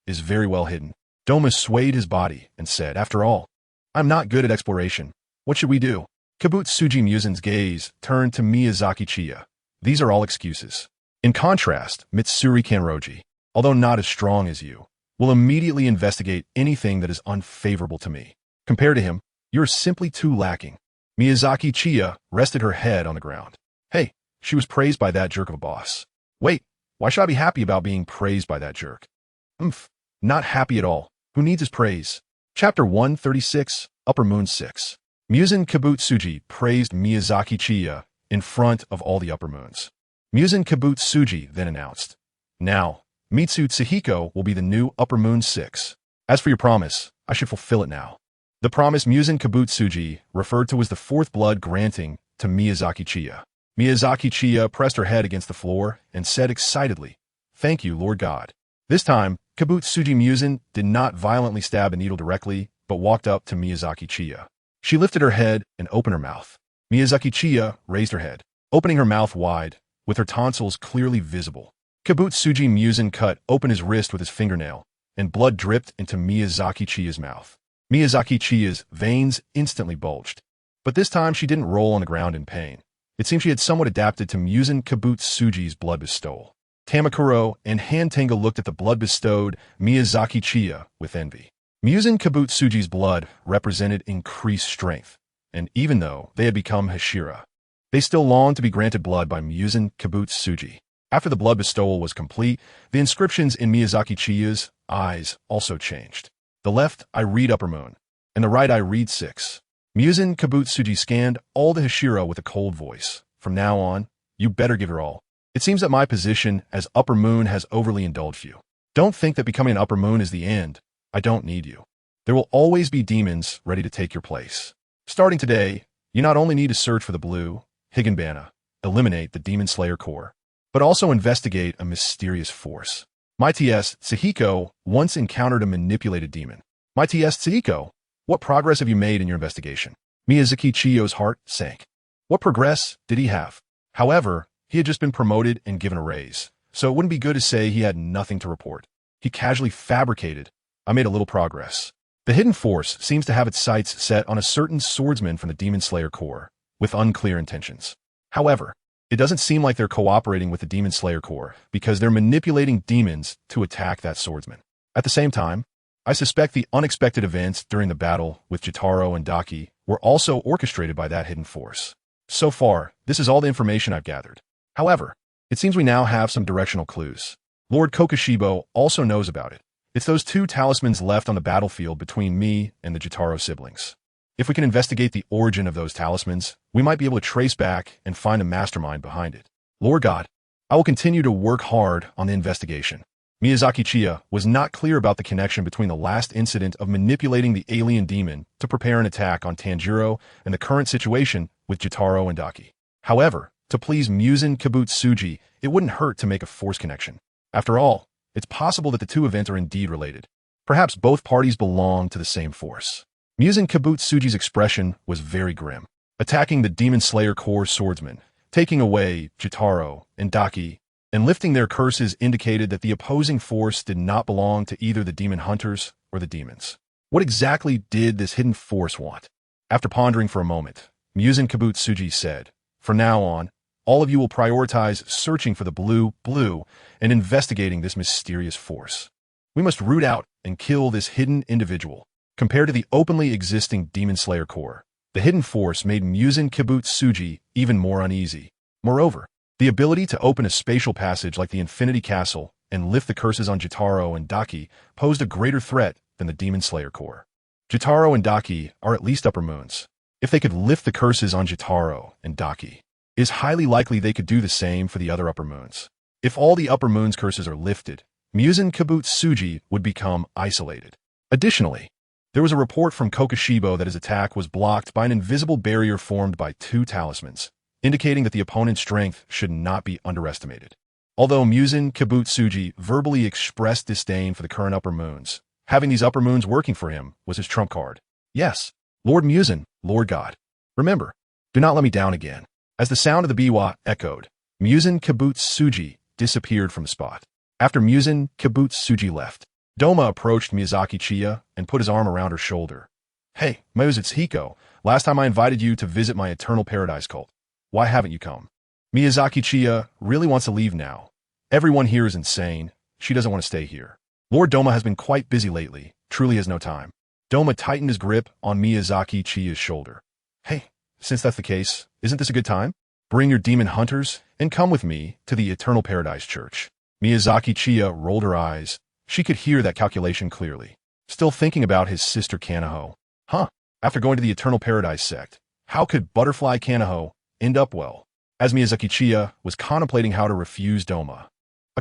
is very well hidden." Doma swayed his body and said, "After all, I'm not good at exploration. What should we do?" Kibutsuji Muzan's gaze turned to Miyazaki Chiya. "These are all excuses. In contrast, Mitsuri Kanroji, although not as strong as you, will immediately investigate anything that is unfavorable to me. Compared to him, you're simply too lacking." Miyazaki Chiya rested her head on the ground. "Hey, she was praised by that jerk of a boss. Wait, why should I be happy about being praised by that jerk? Not happy at all. Who needs his praise?" Chapter 136, Upper Moon 6. Muzan Kibutsuji praised Miyazaki Chiya in front of all the Upper Moons. Muzan Kibutsuji then announced, "Now, Mitsu Tsuhiko will be the new Upper Moon 6. As for your promise, I should fulfill it now." The promise Muzan Kibutsuji referred to as the fourth blood granting to Miyazaki Chiya. Miyazaki Chiya pressed her head against the floor and said excitedly, "Thank you, Lord God." This time, Kibutsuji Muzan did not violently stab a needle directly, but walked up to Miyazaki Chiya. She lifted her head and opened her mouth. Miyazaki Chiya raised her head, opening her mouth wide, with her tonsils clearly visible. Kibutsuji Muzan cut open his wrist with his fingernail, and blood dripped into Miyazaki Chiya's mouth. Miyazaki Chiya's veins instantly bulged. But this time she didn't roll on the ground in pain. It seemed she had somewhat adapted to Muzan Kibutsuji's blood bestowal. Tamakuro and Hantenga looked at the blood-bestowed Miyazaki Chiya with envy. Muzan Kibutsuji's blood represented increased strength, and even though they had become Hashira, they still longed to be granted blood by Muzan Kibutsuji. After the blood bestowal was complete, the inscriptions in Miyazaki Chiya's eyes also changed. The left I read Upper Moon, and the right I read 6. Muzan Kibutsuji scanned all the Hashira with a cold voice. "From now on, you better give your all. It seems that my position as Upper Moon has overly indulged you. Don't think that becoming an Upper Moon is the end. I don't need you. There will always be demons ready to take your place. Starting today, you not only need to search for the blue, Higanbana, eliminate the Demon Slayer core, but also investigate a mysterious force. My TS Tsuhiko once encountered a manipulated demon. My TS Tsuhiko, what progress have you made in your investigation?" Miyazaki Chiyo's heart sank. What progress did he have? However, he had just been promoted and given a raise, so it wouldn't be good to say he had nothing to report. He casually fabricated, "I made a little progress." The hidden force seems to have its sights set on a certain swordsman from the Demon Slayer Corps, with unclear intentions. However, it doesn't seem like they're cooperating with the Demon Slayer Corps, because they're manipulating demons to attack that swordsman. At the same time, I suspect the unexpected events during the battle with Jotaro and Daki were also orchestrated by that hidden force. So far, this is all the information I've gathered. However, it seems we now have some directional clues. Lord Kokoshibo also knows about it. It's those 2 talismans left on the battlefield between me and the Jotaro siblings. If we can investigate the origin of those talismans, we might be able to trace back and find the mastermind behind it. Lord God, I will continue to work hard on the investigation. Miyazaki Chiya was not clear about the connection between the last incident of manipulating the alien demon to prepare an attack on Tanjiro and the current situation with Jotaro and Daki. However, to please Muzan Kibutsuji, it wouldn't hurt to make a force connection. After all, it's possible that the 2 events are indeed related. Perhaps both parties belong to the same force. Muzan Kibutsuji's expression was very grim. Attacking the Demon Slayer Corps swordsman, taking away Jotaro and Daki, and lifting their curses indicated that the opposing force did not belong to either the demon hunters or the demons. What exactly did this hidden force want? After pondering for a moment, Muzan Kibutsuji said, "From now on, all of you will prioritize searching for the blue, and investigating this mysterious force. We must root out and kill this hidden individual." Compared to the openly existing Demon Slayer Corps, the hidden force made Muzan Kibutsuji even more uneasy. Moreover, the ability to open a spatial passage like the Infinity Castle and lift the curses on Jotaro and Daki posed a greater threat than the Demon Slayer Corps. Jotaro and Daki are at least Upper Moons. If they could lift the curses on Jotaro and Daki, it is highly likely they could do the same for the other Upper Moons. If all the Upper Moons' curses are lifted, Muzan Kibutsuji would become isolated. Additionally, there was a report from Kokoshibo that his attack was blocked by an invisible barrier formed by 2 talismans, indicating that the opponent's strength should not be underestimated. Although Muzan Kibutsuji verbally expressed disdain for the current Upper Moons, Having these upper moons working for him was his trump card. Yes, Lord Muzan, Lord God. Remember, do not let me down again. As the sound of the biwa echoed, Muzan Kibutsuji disappeared from the spot. After Muzan Kibutsuji left, Doma approached Miyazaki Chiya and put his arm around her shoulder. Hey, Miyazaki, last time I invited you to visit my Eternal Paradise cult. Why haven't you come? Miyazaki Chiya really wants to leave now. Everyone here is insane. She doesn't want to stay here. Lord Doma has been quite busy lately, truly has no time. Doma tightened his grip on Miyazaki Chiya's shoulder. Hey, since that's the case, isn't this a good time? Bring your demon hunters and come with me to the Eternal Paradise Church. Miyazaki Chiya rolled her eyes. She could hear that calculation clearly. Still thinking about his sister Kanaho. After going to the Eternal Paradise sect, how could Butterfly Kanaho end up well? As Miyazaki Chiya was contemplating how to refuse Doma,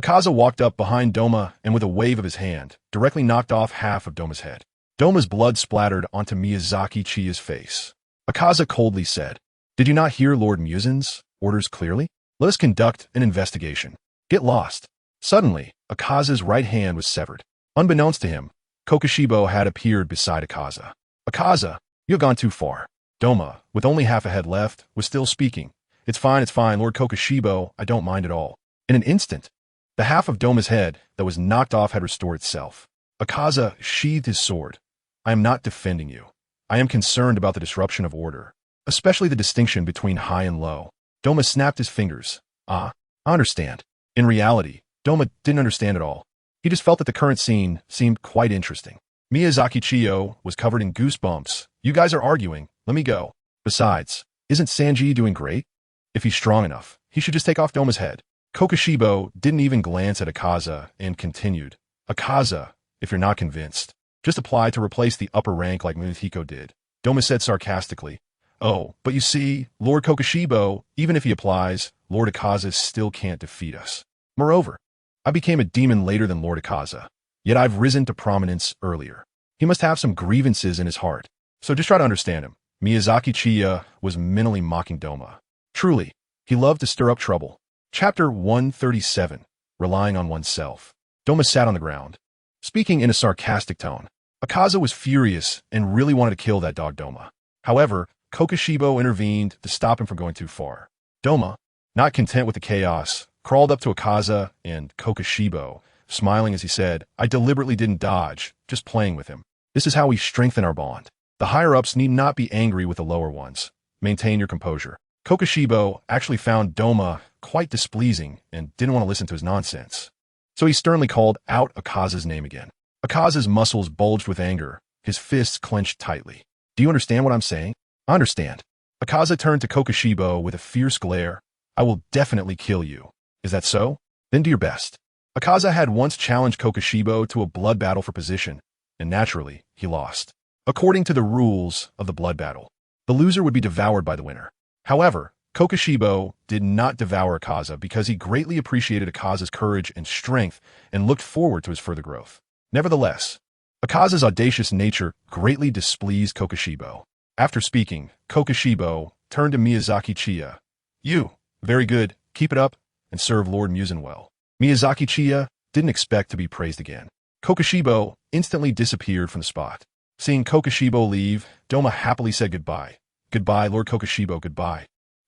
Akaza walked up behind Doma and with a wave of his hand, directly knocked off half of Doma's head. Doma's blood splattered onto Miyazaki Chiya's face. Akaza coldly said, "Did you not hear Lord Muzan's orders clearly? Let us conduct an investigation. Get lost." Suddenly, Akaza's right hand was severed. Unbeknownst to him, Kokoshibo had appeared beside Akaza. "Akaza, you have gone too far." Doma, with only half a head left, was still speaking. It's fine, Lord Kokoshibo, I don't mind at all." In an instant, the half of Doma's head that was knocked off had restored itself. Akaza sheathed his sword. "I am not defending you. I am concerned about the disruption of order, especially the distinction between high and low." Doma snapped his fingers. I understand." In reality, Doma didn't understand at all. He just felt that the current scene seemed quite interesting. Miyazaki Chiyo was covered in goosebumps. "You guys are arguing. Let me go. Besides, isn't Sanji doing great? If he's strong enough, he should just take off Doma's head." Kokoshibo didn't even glance at Akaza and continued. "Akaza, if you're not convinced, just apply to replace the upper rank like Munehiko did." Doma said sarcastically. "Oh, but you see, Lord Kokoshibo, even if he applies, Lord Akaza still can't defeat us. Moreover, I became a demon later than Lord Akaza, yet I've risen to prominence earlier. He must have some grievances in his heart, so just try to understand him." Miyazaki Chiya was mentally mocking Doma. Truly, he loved to stir up trouble. Chapter 137, Relying on Oneself. Doma sat on the ground, speaking in a sarcastic tone. Akaza was furious and really wanted to kill that dog Doma. However, Kokoshibo intervened to stop him from going too far. Doma, not content with the chaos, crawled up to Akaza and Kokoshibo, smiling as he said, "I deliberately didn't dodge, just playing with him. This is how we strengthen our bond. The higher-ups need not be angry with the lower ones. Maintain your composure." Kokoshibo actually found Doma quite displeasing and didn't want to listen to his nonsense. So he sternly called out Akaza's name again. Akaza's muscles bulged with anger, his fists clenched tightly. "Do you understand what I'm saying?" "I understand." Akaza turned to Kokoshibo with a fierce glare. "I will definitely kill you. Is that so? Then do your best." Akaza had once challenged Kokoshibo to a blood battle for position, and naturally, he lost. According to the rules of the blood battle, the loser would be devoured by the winner. However, Kokoshibo did not devour Akaza because he greatly appreciated Akaza's courage and strength and looked forward to his further growth. Nevertheless, Akaza's audacious nature greatly displeased Kokoshibo. After speaking, Kokoshibo turned to Miyazaki Chiya. "You, very good, keep it up, and serve Lord Muzan well." Miyazaki Chiya didn't expect to be praised again. Kokoshibo instantly disappeared from the spot. Seeing Kokoshibo leave, Doma happily said goodbye. "Goodbye, Lord Kokoshibo, goodbye."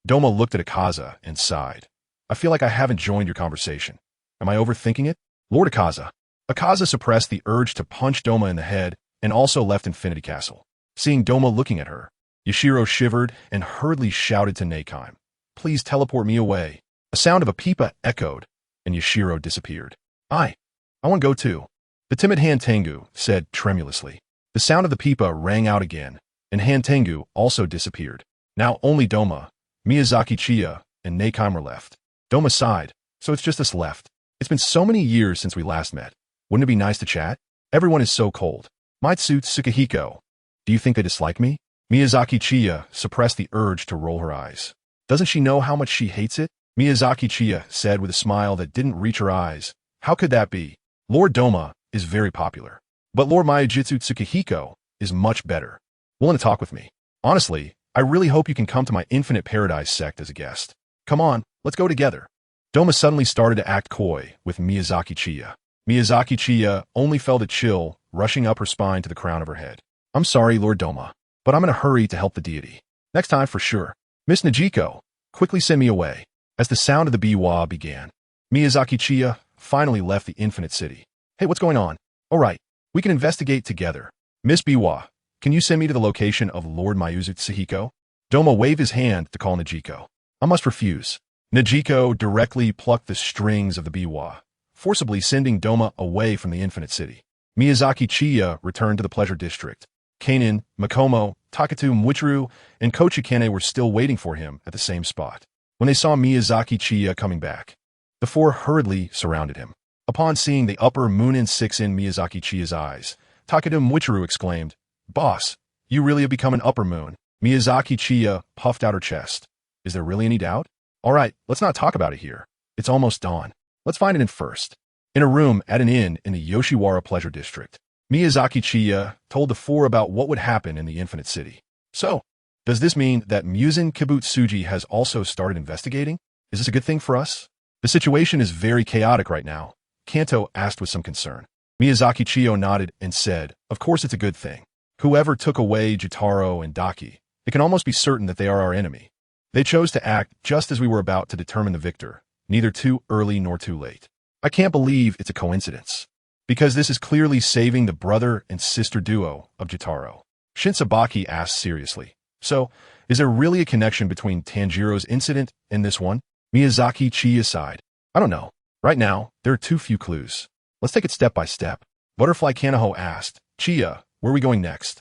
Doma looked at Akaza and sighed. "I feel like I haven't joined your conversation. Am I overthinking it? Lord Akaza." Akaza suppressed the urge to punch Doma in the head and also left Infinity Castle. Seeing Doma looking at her, Yashiro shivered and hurriedly shouted to Neikime, "Please teleport me away." A sound of a pipa echoed, and Yashiro disappeared. I want to go too," the timid Han-Tengu said tremulously. The sound of the pipa rang out again, and Han-Tengu also disappeared. Now only Doma, Miyazaki Chiya, and Neikime were left. Doma sighed. "So it's just us left. It's been so many years since we last met. Wouldn't it be nice to chat? Everyone is so cold. Maitsu Tsukihiko. Do you think they dislike me?" Miyazaki Chiya suppressed the urge to roll her eyes. "Doesn't she know how much she hates it?" Miyazaki Chiya said with a smile that didn't reach her eyes. "How could that be? Lord Doma is very popular. But Lord Maijitsu Tsukihiko is much better. Willing to talk with me. Honestly, I really hope you can come to my Infinite Paradise sect as a guest. Come on, let's go together." Doma suddenly started to act coy with Miyazaki Chiya. Miyazaki Chiya only felt a chill rushing up her spine to the crown of her head. I'm sorry, Lord Doma, but I'm in a hurry to help the deity. Next time for sure. Miss Najiko, quickly send me away. As the sound of the biwa began, Miyazaki Chiya finally left the infinite city. Hey, what's going on? All right, we can investigate together. Miss Biwa, can you send me to the location of Lord Mayuzu Tsuhiko? Doma waved his hand to call Najiko. I must refuse. Najiko directly plucked the strings of the biwa, forcibly sending Doma away from the infinite city. Miyazaki Chiya returned to the pleasure district. Kanin, Makomo, Takatu Mwichiru, and Kochikane were still waiting for him at the same spot. When they saw Miyazaki Chiya coming back, the four hurriedly surrounded him. Upon seeing the upper moon in 6 in Miyazaki Chiya's eyes, Takatu Mwichiru exclaimed, Boss, you really have become an upper moon. Miyazaki Chiya puffed out her chest. Is there really any doubt? All right, let's not talk about it here. It's almost dawn. Let's find it in first. In a room at an inn in the Yoshiwara Pleasure District, Miyazaki Chiya told the four about what would happen in the Infinite City. So, does this mean that Muzan Kibutsuji has also started investigating? Is this a good thing for us? The situation is very chaotic right now, Kanto asked with some concern. Miyazaki Chiyo nodded and said, Of course it's a good thing. Whoever took away Jutaro and Daki, it can almost be certain that they are our enemy. They chose to act just as we were about to determine the victor, neither too early nor too late. I can't believe it's a coincidence, because this is clearly saving the brother and sister duo of Jutaro. Shinsabaki asked seriously. So, is there really a connection between Tanjiro's incident and this one? Miyazaki Chiya sighed. I don't know. Right now, there are too few clues. Let's take it step by step. Butterfly Kanaho asked, Chiya, where are we going next?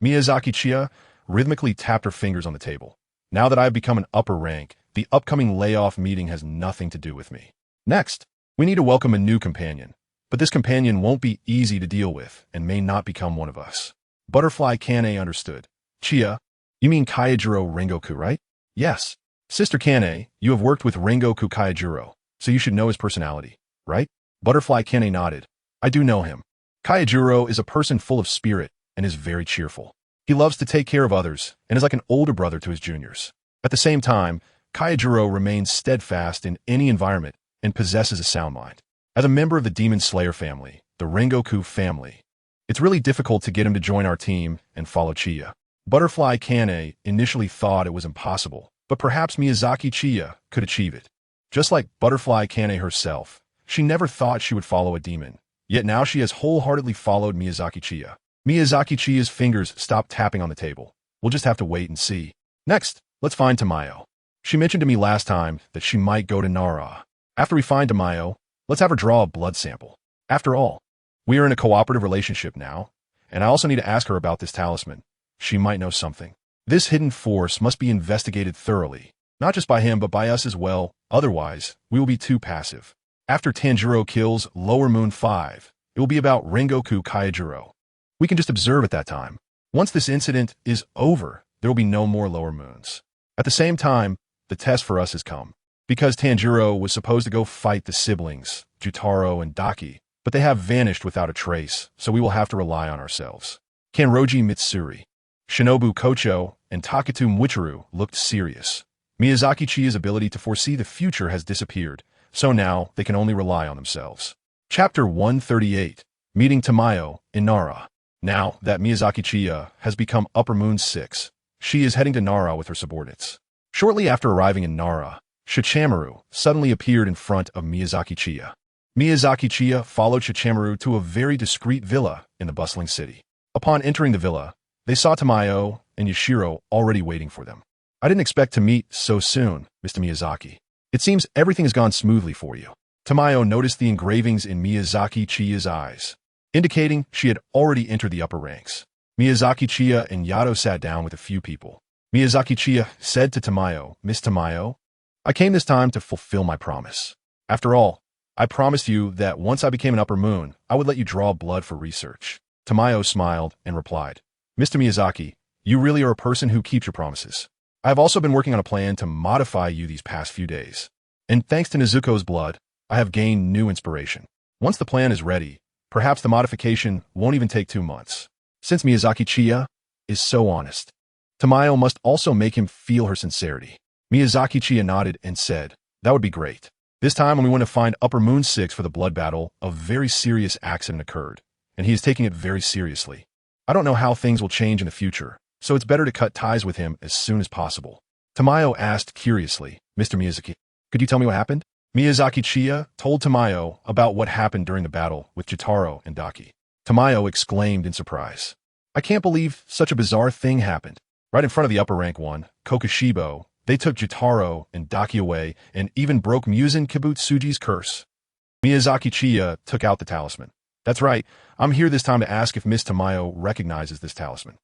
Miyazaki Chiya rhythmically tapped her fingers on the table. Now that I have become an upper rank, the upcoming layoff meeting has nothing to do with me. Next, we need to welcome a new companion. But this companion won't be easy to deal with and may not become one of us. Butterfly Kane understood. Chiya, you mean Kaijiro Rengoku, right? Yes. Sister Kane, you have worked with Rengoku Kaijiro, so you should know his personality, right? Butterfly Kane nodded. I do know him. Kaijiro is a person full of spirit and is very cheerful. He loves to take care of others and is like an older brother to his juniors. At the same time, Kaijiro remains steadfast in any environment and possesses a sound mind. As a member of the Demon Slayer family, the Rengoku family, it's really difficult to get him to join our team and follow Chiya. Butterfly Kane initially thought it was impossible, but perhaps Miyazaki Chiya could achieve it. Just like Butterfly Kane herself, she never thought she would follow a demon, yet now she has wholeheartedly followed Miyazaki Chiya. Miyazaki Chiya's fingers stopped tapping on the table. We'll just have to wait and see. Next, let's find Tamayo. She mentioned to me last time that she might go to Nara. After we find Tamayo, let's have her draw a blood sample. After all, we are in a cooperative relationship now, and I also need to ask her about this talisman. She might know something. This hidden force must be investigated thoroughly, not just by him but by us as well, otherwise we will be too passive. After Tanjiro kills Lower Moon 5, it will be about Rengoku Kaijiro. We can just observe at that time. Once this incident is over, there will be no more Lower Moons. At the same time, the test for us has come. Because Tanjiro was supposed to go fight the siblings, Jutaro and Daki, but they have vanished without a trace, so we will have to rely on ourselves. Kanroji Mitsuri, Shinobu Kocho, and Takatu Mwichiru looked serious. Miyazaki Chiya's ability to foresee the future has disappeared, so now they can only rely on themselves. Chapter 138, Meeting Tamayo in Nara. Now that Miyazaki Chiya has become Upper Moon 6, she is heading to Nara with her subordinates. Shortly after arriving in Nara, Shichamaru suddenly appeared in front of Miyazaki Chiya. Miyazaki Chiya followed Shichamaru to a very discreet villa in the bustling city. Upon entering the villa, they saw Tamayo and Yashiro already waiting for them. I didn't expect to meet so soon, Mr. Miyazaki. It seems everything has gone smoothly for you. Tamayo noticed the engravings in Miyazaki Chiya's eyes, indicating she had already entered the upper ranks. Miyazaki Chiya and Yato sat down with a few people. Miyazaki Chiya said to Tamayo, Miss Tamayo, I came this time to fulfill my promise. After all, I promised you that once I became an Upper Moon, I would let you draw blood for research. Tamayo smiled and replied, Mr. Miyazaki, you really are a person who keeps your promises. I have also been working on a plan to modify you these past few days. And thanks to Nezuko's blood, I have gained new inspiration. Once the plan is ready, perhaps the modification won't even take 2 months. Since Miyazaki Chiya is so honest, Tamayo must also make him feel her sincerity. Miyazaki Chiya nodded and said, that would be great. This time when we went to find Upper Moon 6 for the blood battle, a very serious accident occurred, and he is taking it very seriously. I don't know how things will change in the future, so it's better to cut ties with him as soon as possible. Tamayo asked curiously, Mr. Miyazaki, could you tell me what happened? Miyazaki Chiya told Tamayo about what happened during the battle with Jotaro and Daki. Tamayo exclaimed in surprise. I can't believe such a bizarre thing happened. Right in front of the upper rank one, Kokushibo, they took Jotaro and Daki away and even broke Muzan Kibutsuji's curse. Miyazaki Chiya took out the talisman. That's right, I'm here this time to ask if Miss Tamayo recognizes this talisman.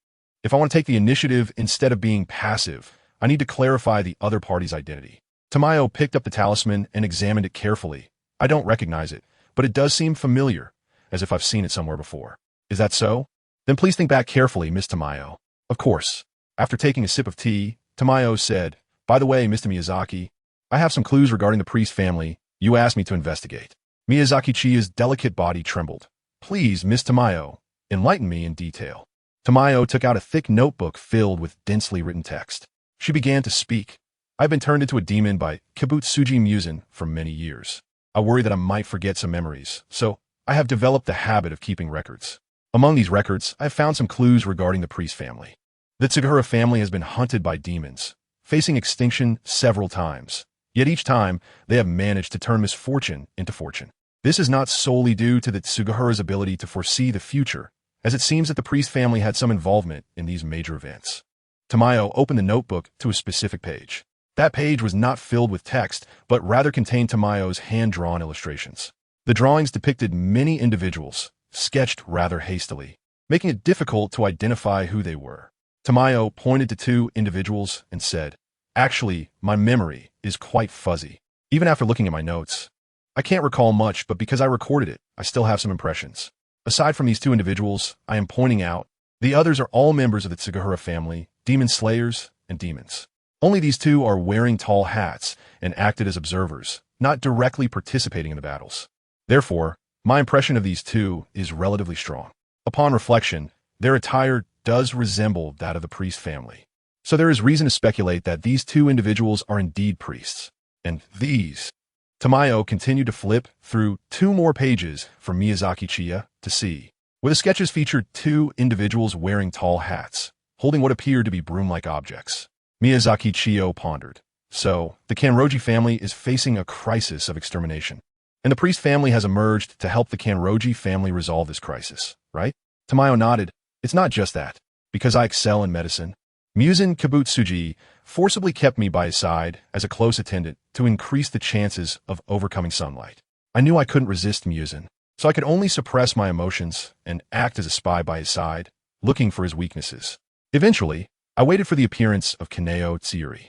If I want to take the initiative instead of being passive, I need to clarify the other party's identity. Tamayo picked up the talisman and examined it carefully. I don't recognize it, but it does seem familiar, as if I've seen it somewhere before. Is that so? Then please think back carefully, Miss Tamayo. Of course. After taking a sip of tea, Tamayo said, By the way, Mr. Miyazaki, I have some clues regarding the priest family you asked me to investigate. Miyazaki Chiya's delicate body trembled. Please, Miss Tamayo, enlighten me in detail. Tamayo took out a thick notebook filled with densely written text. She began to speak. I've been turned into a demon by Kibutsuji Muzan for many years. I worry that I might forget some memories, so I have developed the habit of keeping records. Among these records, I have found some clues regarding the priest family. The Tsugikuni family has been hunted by demons, facing extinction several times. Yet each time, they have managed to turn misfortune into fortune. This is not solely due to the Tsugikuni's ability to foresee the future, as it seems that the priest family had some involvement in these major events. Tamayo opened the notebook to a specific page. That page was not filled with text, but rather contained Tamayo's hand-drawn illustrations. The drawings depicted many individuals, sketched rather hastily, making it difficult to identify who they were. Tamayo pointed to two individuals and said, Actually, my memory is quite fuzzy. Even after looking at my notes, I can't recall much, but because I recorded it, I still have some impressions. Aside from these two individuals, I am pointing out, the others are all members of the Tsugikuni family, demon slayers, and demons. Only these two are wearing tall hats and acted as observers, not directly participating in the battles. Therefore, my impression of these two is relatively strong. Upon reflection, their attire does resemble that of the priest family. So there is reason to speculate that these two individuals are indeed priests. And these... Tamayo continued to flip through two more pages for Miyazaki Chiya to see, where the sketches featured two individuals wearing tall hats, holding what appeared to be broom-like objects. Miyazaki Chiya pondered. So, the Kanroji family is facing a crisis of extermination. And the priest family has emerged to help the Kanroji family resolve this crisis, right? Tamayo nodded. It's not just that. Because I excel in medicine, Muzan Kibutsuji forcibly kept me by his side as a close attendant to increase the chances of overcoming sunlight. I knew I couldn't resist Muzan, so I could only suppress my emotions and act as a spy by his side, looking for his weaknesses. Eventually, I waited for the appearance of Kaneo Tsuyuri.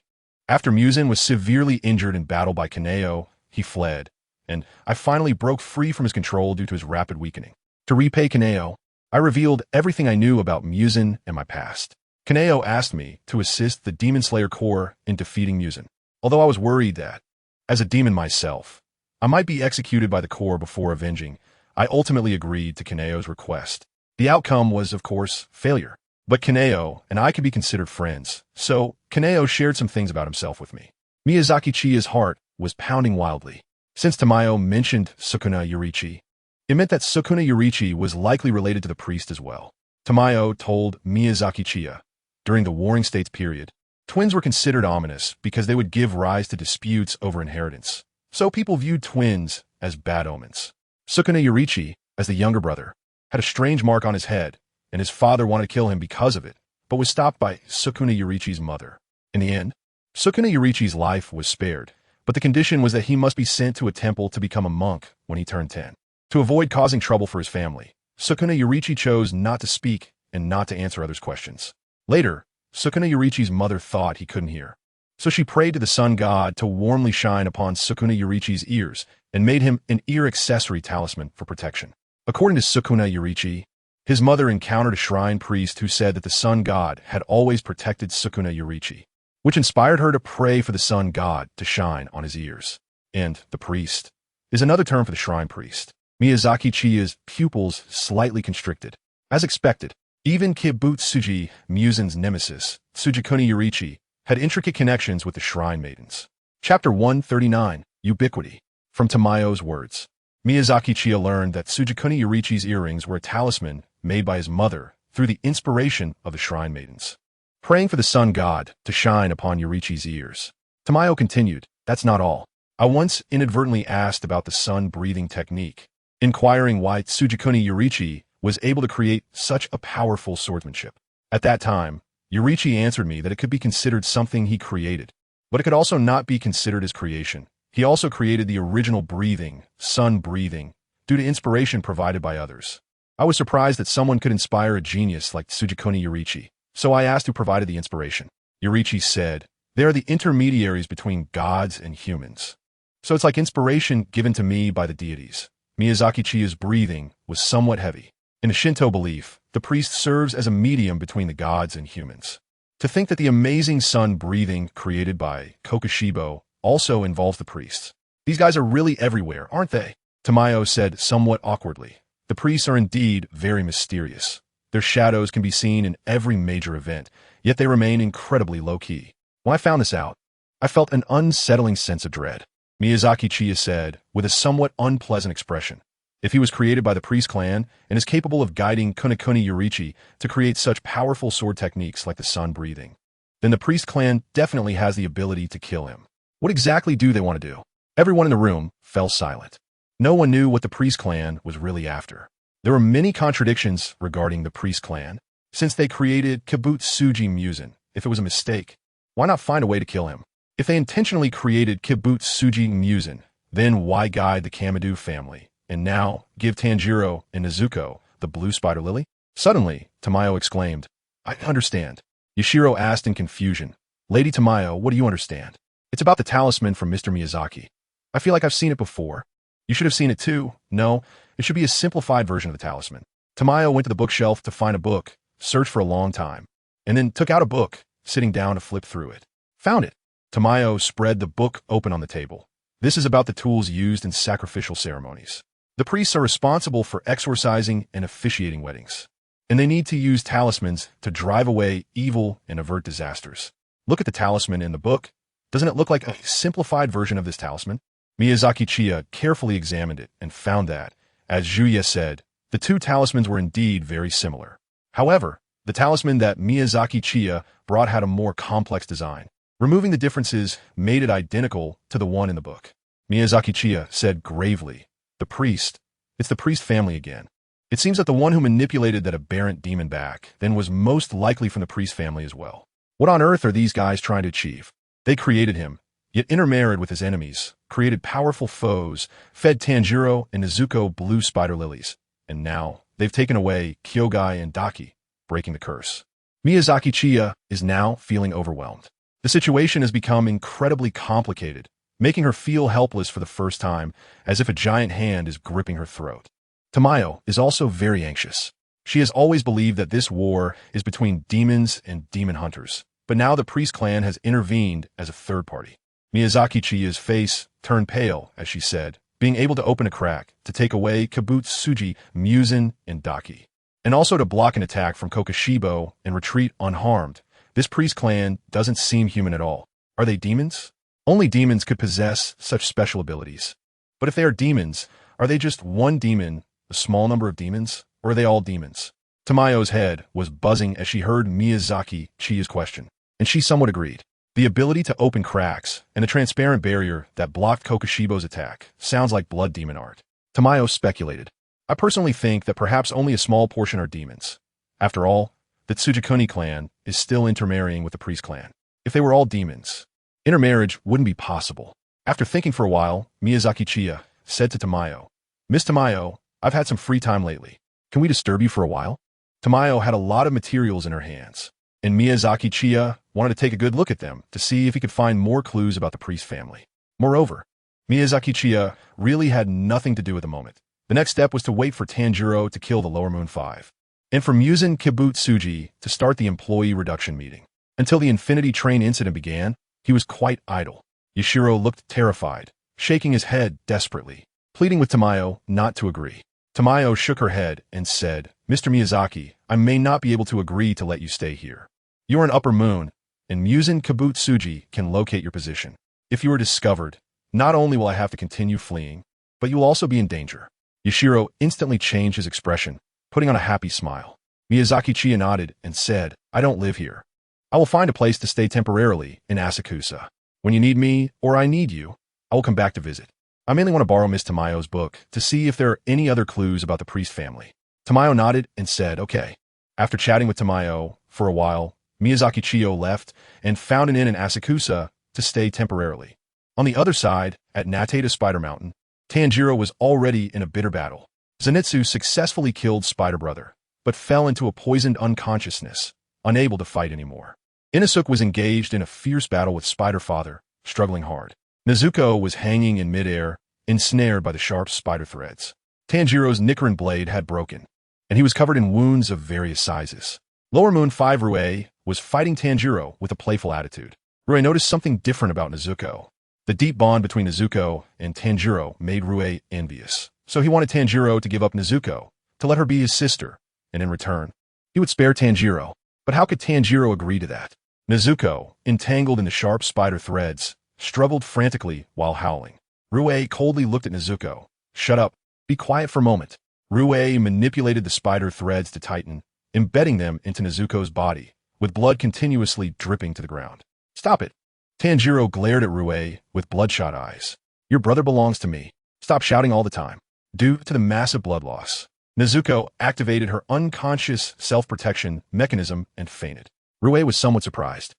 After Muzan was severely injured in battle by Kaneo, he fled, and I finally broke free from his control due to his rapid weakening. To repay Kaneo, I revealed everything I knew about Muzan and my past. Kaneo asked me to assist the Demon Slayer Corps in defeating Muzan, although I was worried that, as a demon myself, I might be executed by the Corps before avenging. I ultimately agreed to Kaneo's request. The outcome was, of course, failure. But Kaneo and I could be considered friends, so Kaneo shared some things about himself with me. Miyazaki Chiya's heart was pounding wildly. Since Tamayo mentioned Sukuna Yorichi, it meant that Sukuna Yorichi was likely related to the priest as well. Tamayo told Miyazaki Chiya, during the Warring States period, twins were considered ominous because they would give rise to disputes over inheritance, so people viewed twins as bad omens. Sukuna Yorichi, as the younger brother, had a strange mark on his head, and his father wanted to kill him because of it, but was stopped by Sukuna Yorichi's mother. In the end, Sukuna Yorichi's life was spared, but the condition was that he must be sent to a temple to become a monk when he turned 10. To avoid causing trouble for his family, Sukuna Yorichi chose not to speak and not to answer others' questions. Later, Sukuna Yorichi's mother thought he couldn't hear, so she prayed to the sun god to warmly shine upon Sukuna Yorichi's ears and made him an ear accessory talisman for protection. According to Sukuna Yorichi, his mother encountered a shrine priest who said that the sun god had always protected Sukuna Yorichi, which inspired her to pray for the sun god to shine on his ears. And the priest is another term for the shrine priest. Miyazaki Chiya's pupils slightly constricted. As expected, even Kibutsuji, Muzan's nemesis, Tsugikuni Yorichi, had intricate connections with the shrine maidens. Chapter 139, Ubiquity. From Tamayo's words. Miyazaki Chiya learned that Tsugikuni Yorichi's earrings were a talisman made by his mother through the inspiration of the Shrine Maidens, praying for the sun god to shine upon Yorichi's ears. Tamayo continued, "That's not all. I once inadvertently asked about the sun-breathing technique, inquiring why Tsugikuni Yorichi was able to create such a powerful swordsmanship. At that time, Yorichi answered me that it could be considered something he created, but it could also not be considered his creation. He also created the original breathing, sun-breathing, due to inspiration provided by others. I was surprised that someone could inspire a genius like Tsugikuni Yorichi, so I asked who provided the inspiration. Yorichi said, they are the intermediaries between gods and humans. So it's like inspiration given to me by the deities. Miyazaki Chiya's breathing was somewhat heavy. In the Shinto belief, the priest serves as a medium between the gods and humans. To think that the amazing sun breathing created by Kokushibo also involves the priests. These guys are really everywhere, aren't they? Tamayo said somewhat awkwardly. The priests are indeed very mysterious. Their shadows can be seen in every major event, yet they remain incredibly low-key. When I found this out, I felt an unsettling sense of dread. Miyazaki Chiya said, with a somewhat unpleasant expression. If he was created by the priest clan and is capable of guiding Kunekuni Yorichi to create such powerful sword techniques like the sun breathing, then the priest clan definitely has the ability to kill him. What exactly do they want to do? Everyone in the room fell silent. No one knew what the priest clan was really after. There were many contradictions regarding the priest clan. Since they created Kibutsuji Muzan, if it was a mistake, why not find a way to kill him? If they intentionally created Kibutsuji Muzan, then why guide the Kamadu family, and now give Tanjiro and Nezuko the blue spider lily? Suddenly, Tamayo exclaimed, I understand. Yashiro asked in confusion, Lady Tamayo, what do you understand? It's about the talisman from Mr. Miyazaki. I feel like I've seen it before. You should have seen it too. No, it should be a simplified version of the talisman. Tamayo went to the bookshelf to find a book, searched for a long time, and then took out a book, sitting down to flip through it. Found it. Tamayo spread the book open on the table. This is about the tools used in sacrificial ceremonies. The priests are responsible for exorcising and officiating weddings, and they need to use talismans to drive away evil and avert disasters. Look at the talisman in the book. Doesn't it look like a simplified version of this talisman? Miyazaki Chiya carefully examined it and found that, as Juya said, the two talismans were indeed very similar. However, the talisman that Miyazaki Chiya brought had a more complex design. Removing the differences made it identical to the one in the book. Miyazaki Chiya said gravely, it's the priest family again. It seems that the one who manipulated that aberrant demon back then was most likely from the priest family as well. What on earth are these guys trying to achieve? They created him, yet intermarried with his enemies, created powerful foes, fed Tanjiro and Nezuko blue spider lilies, and now they've taken away Kyogai and Daki, breaking the curse. Miyazaki Chiya is now feeling overwhelmed. The situation has become incredibly complicated, making her feel helpless for the first time, as if a giant hand is gripping her throat. Tamayo is also very anxious. She has always believed that this war is between demons and demon hunters, but now the priest clan has intervened as a third party. Miyazaki Chiya's face turned pale as she said, being able to open a crack to take away Kibutsuji, Muzan, and Daki, and also to block an attack from Kokushibo and retreat unharmed. This priest clan doesn't seem human at all. Are they demons? Only demons could possess such special abilities. But if they are demons, are they just one demon, a small number of demons, or are they all demons? Tamayo's head was buzzing as she heard Miyazaki Chiya's question, and she somewhat agreed. The ability to open cracks and the transparent barrier that blocked Kokushibo's attack sounds like blood demon art. Tamayo speculated. I personally think that perhaps only a small portion are demons. After all, the Tsugikuni clan is still intermarrying with the priest clan. If they were all demons, intermarriage wouldn't be possible. After thinking for a while, Miyazaki Chiya said to Tamayo, Miss Tamayo, I've had some free time lately. Can we disturb you for a while? Tamayo had a lot of materials in her hands, and Miyazaki Chiya wanted to take a good look at them to see if he could find more clues about the priest family. Moreover, Miyazaki Chiya really had nothing to do at the moment. The next step was to wait for Tanjiro to kill the Lower Moon 5, and for Muzan Kibutsuji to start the employee reduction meeting. Until the Infinity Train incident began, he was quite idle. Yashiro looked terrified, shaking his head desperately, pleading with Tamayo not to agree. Tamayo shook her head and said, Mr. Miyazaki, I may not be able to agree to let you stay here. You are an Upper Moon, and Muzan Kibutsuji can locate your position. If you are discovered, not only will I have to continue fleeing, but you will also be in danger. Yashiro instantly changed his expression, putting on a happy smile. Miyazaki Chiya nodded and said, I don't live here. I will find a place to stay temporarily in Asakusa. When you need me, or I need you, I will come back to visit. I mainly want to borrow Miss Tamayo's book to see if there are any other clues about the priest family. Tamayo nodded and said, okay. After chatting with Tamayo for a while, Miyazaki Chiyo left and found an inn in Asakusa to stay temporarily. On the other side, at Nateda Spider Mountain, Tanjiro was already in a bitter battle. Zenitsu successfully killed Spider Brother, but fell into a poisoned unconsciousness, unable to fight anymore. Inosuke was engaged in a fierce battle with Spider Father, struggling hard. Nezuko was hanging in midair, ensnared by the sharp spider threads. Tanjiro's Nichiren blade had broken, and he was covered in wounds of various sizes. Lower Moon 5 Rue was fighting Tanjiro with a playful attitude. Rue noticed something different about Nezuko. The deep bond between Nezuko and Tanjiro made Rue envious, so he wanted Tanjiro to give up Nezuko, to let her be his sister, and in return, he would spare Tanjiro. But how could Tanjiro agree to that? Nezuko, entangled in the sharp spider threads, struggled frantically while howling. Rue coldly looked at Nezuko. Shut up. Be quiet for a moment. Rue manipulated the spider threads to tighten, embedding them into Nezuko's body, with blood continuously dripping to the ground. Stop it. Tanjiro glared at Rue with bloodshot eyes. Your brother belongs to me. Stop shouting all the time. Due to the massive blood loss, Nezuko activated her unconscious self-protection mechanism and fainted. Rue was somewhat surprised.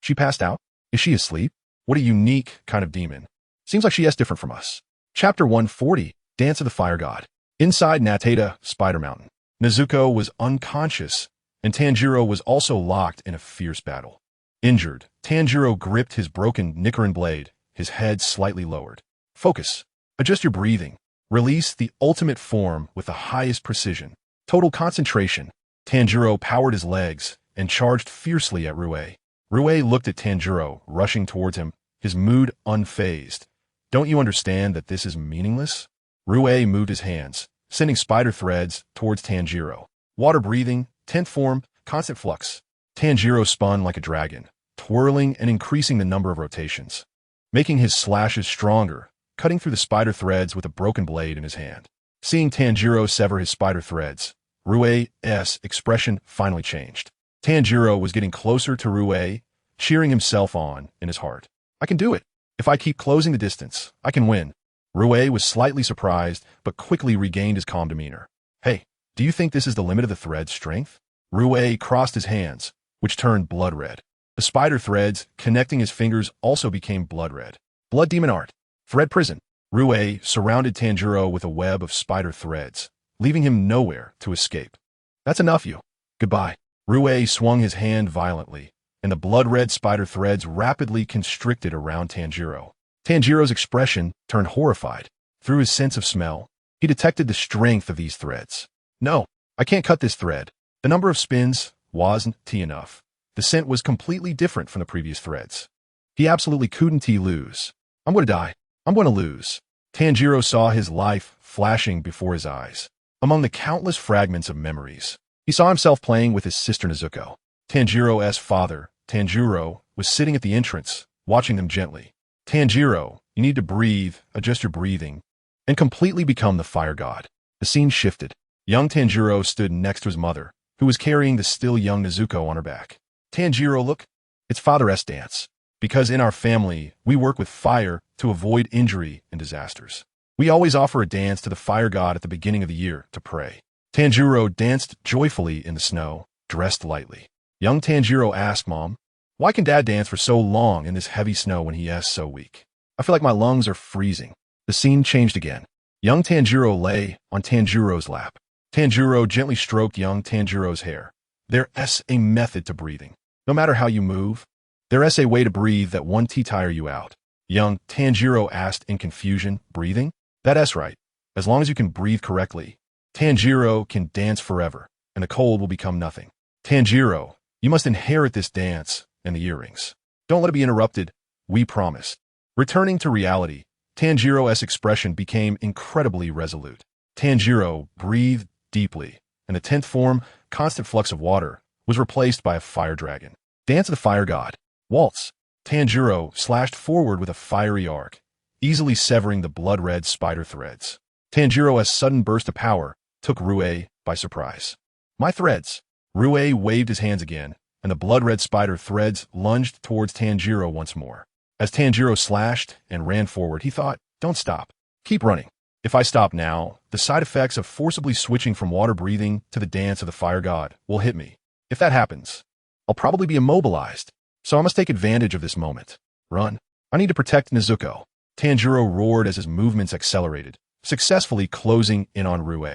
She passed out? Is she asleep? What a unique kind of demon. Seems like she is different from us. Chapter 140, Dance of the Fire God. Inside Nateda Spider Mountain, Nezuko was unconscious, and Tanjiro was also locked in a fierce battle. Injured, Tanjiro gripped his broken Nichiren blade, his head slightly lowered. Focus. Adjust your breathing. Release the ultimate form with the highest precision. Total concentration. Tanjiro powered his legs and charged fiercely at Rue. Rue looked at Tanjiro, rushing towards him, his mood unfazed. Don't you understand that this is meaningless? Rue moved his hands, sending spider threads towards Tanjiro. Water breathing, 10th form, constant flux. Tanjiro spun like a dragon, twirling and increasing the number of rotations, making his slashes stronger, cutting through the spider threads with a broken blade in his hand. Seeing Tanjiro sever his spider threads, Rue's expression finally changed. Tanjiro was getting closer to Rue, cheering himself on in his heart. I can do it. If I keep closing the distance, I can win. Rue was slightly surprised, but quickly regained his calm demeanor. Hey, do you think this is the limit of the thread's strength? Rue crossed his hands, which turned blood red. The spider threads connecting his fingers also became blood red. Blood demon art. Thread prison. Rue surrounded Tanjiro with a web of spider threads, leaving him nowhere to escape. That's enough, you. Goodbye. Rue swung his hand violently, and the blood-red spider threads rapidly constricted around Tanjiro. Tanjiro's expression turned horrified. Through his sense of smell, he detected the strength of these threads. No, I can't cut this thread. The number of spins wasn't enough. The scent was completely different from the previous threads. He absolutely couldn't lose. I'm going to die. I'm going to lose. Tanjiro saw his life flashing before his eyes. Among the countless fragments of memories, he saw himself playing with his sister Nezuko. Tanjiro's father, Tanjiro, was sitting at the entrance, watching them gently. Tanjiro, you need to breathe, adjust your breathing, and completely become the fire god. The scene shifted. Young Tanjiro stood next to his mother, who was carrying the still young Nezuko on her back. Tanjiro, look, it's Father's dance. Because in our family, we work with fire to avoid injury and disasters. We always offer a dance to the fire god at the beginning of the year to pray. Tanjiro danced joyfully in the snow, dressed lightly. Young Tanjiro asked Mom, why can Dad dance for so long in this heavy snow when he is so weak? I feel like my lungs are freezing. The scene changed again. Young Tanjiro lay on Tanjiro's lap. Tanjiro gently stroked young Tanjiro's hair. There's a method to breathing. No matter how you move, there's a way to breathe that won't tire you out. Young Tanjiro asked in confusion, breathing? That's right. As long as you can breathe correctly, Tanjiro can dance forever, and the cold will become nothing. Tanjiro, you must inherit this dance and the earrings. Don't let it be interrupted. We promise. Returning to reality, Tanjiro's expression became incredibly resolute. Tanjiro breathed deeply, and the 10th form, constant flux of water, was replaced by a fire dragon. Dance of the Fire God. Waltz. Tanjiro slashed forward with a fiery arc, easily severing the blood-red spider threads. Tanjiro's sudden burst of power took Rue by surprise. My threads! Rue waved his hands again, and the blood-red spider threads lunged towards Tanjiro once more. As Tanjiro slashed and ran forward, he thought, don't stop. Keep running. If I stop now, the side effects of forcibly switching from water breathing to the dance of the fire god will hit me. If that happens, I'll probably be immobilized. So I must take advantage of this moment. Run. I need to protect Nezuko. Tanjiro roared as his movements accelerated, successfully closing in on Rue.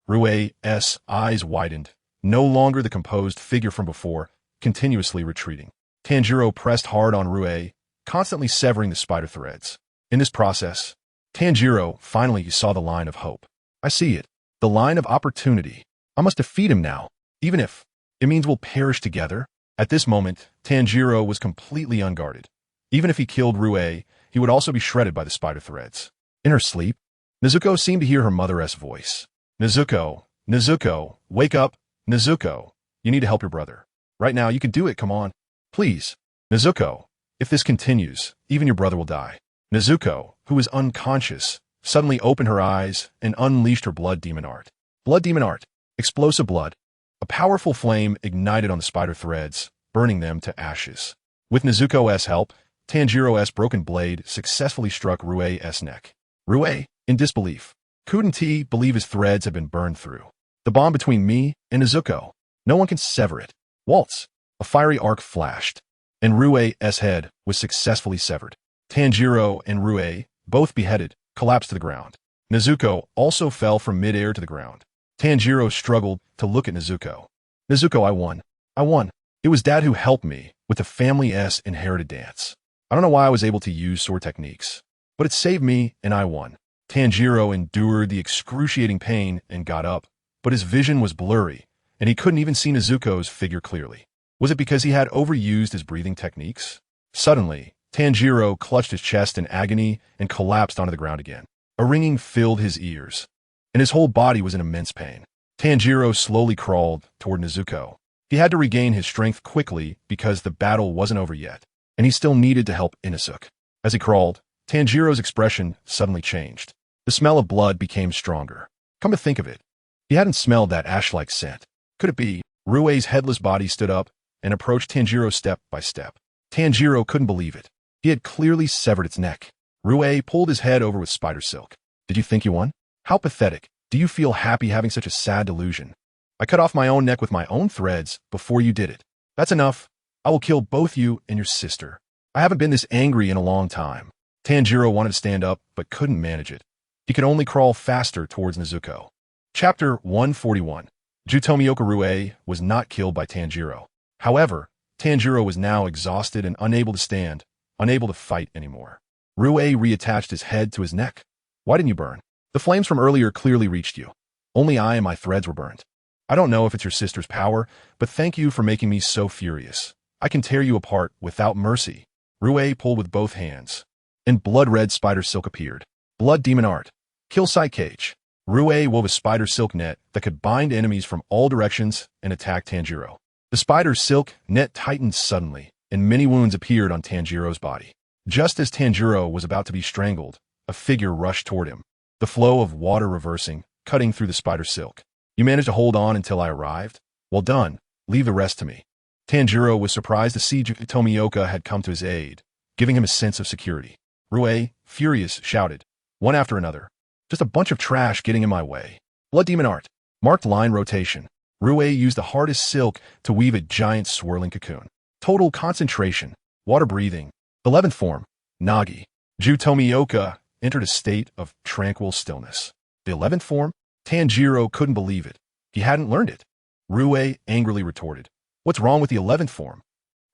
Rue's eyes widened, no longer the composed figure from before, continuously retreating. Tanjiro pressed hard on Rue, constantly severing the spider threads. In this process, Tanjiro finally saw the line of hope. I see it. The line of opportunity. I must defeat him now, even if it means we'll perish together. At this moment, Tanjiro was completely unguarded. Even if he killed Rue, he would also be shredded by the spider threads. In her sleep, Nezuko seemed to hear her mother's voice. Nezuko, Nezuko, wake up, Nezuko. You need to help your brother. Right now, you can do it, come on. Please. Nezuko, if this continues, even your brother will die. Nezuko, who was unconscious, suddenly opened her eyes and unleashed her blood demon art. Blood demon art. Explosive blood. A powerful flame ignited on the spider threads, burning them to ashes. With Nezuko's help, Tanjiro's broken blade successfully struck Rue's neck. Rue, in disbelief, couldn't he believe his threads had been burned through. The bond between me and Nezuko. No one can sever it. Waltz. A fiery arc flashed, and Rue's head was successfully severed. Tanjiro and Rue, both beheaded, collapsed to the ground. Nezuko also fell from midair to the ground. Tanjiro struggled to look at Nezuko. Nezuko, I won. I won. It was Dad who helped me with the family's inherited dance. I don't know why I was able to use sword techniques, but it saved me and I won. Tanjiro endured the excruciating pain and got up, but his vision was blurry, and he couldn't even see Nezuko's figure clearly. Was it because he had overused his breathing techniques? Suddenly, Tanjiro clutched his chest in agony and collapsed onto the ground again. A ringing filled his ears, and his whole body was in immense pain. Tanjiro slowly crawled toward Nezuko. He had to regain his strength quickly because the battle wasn't over yet, and he still needed to help Inosuke. As he crawled, Tanjiro's expression suddenly changed. The smell of blood became stronger. Come to think of it, he hadn't smelled that ash-like scent. Could it be? Rue's headless body stood up and approached Tanjiro step by step. Tanjiro couldn't believe it. He had clearly severed its neck. Rue pulled his head over with spider silk. Did you think you won? How pathetic. Do you feel happy having such a sad delusion? I cut off my own neck with my own threads before you did it. That's enough. I will kill both you and your sister. I haven't been this angry in a long time. Tanjiro wanted to stand up, but couldn't manage it. He could only crawl faster towards Nezuko. Chapter 141. Tomioka Rue was not killed by Tanjiro. However, Tanjiro was now exhausted and unable to stand, unable to fight anymore. Rue reattached his head to his neck. Why didn't you burn? The flames from earlier clearly reached you. Only I and my threads were burnt. I don't know if it's your sister's power, but thank you for making me so furious. I can tear you apart without mercy. Rue pulled with both hands, and blood-red spider silk appeared. Blood demon art. Kill site cage. Rue wove a spider silk net that could bind enemies from all directions and attack Tanjiro. The spider silk net tightened suddenly, and many wounds appeared on Tanjiro's body. Just as Tanjiro was about to be strangled, a figure rushed toward him, the flow of water reversing, cutting through the spider silk. You managed to hold on until I arrived? Well done. Leave the rest to me. Tanjiro was surprised to see Tomioka had come to his aid, giving him a sense of security. Rue, furious, shouted, one after another. Just a bunch of trash getting in my way. Blood demon art. Marked line rotation. Rue used the hardest silk to weave a giant swirling cocoon. Total concentration. Water breathing. 11th form. Nagi. Tomioka entered a state of tranquil stillness. The 11th form? Tanjiro couldn't believe it. He hadn't learned it. Rue angrily retorted. What's wrong with the 11th form?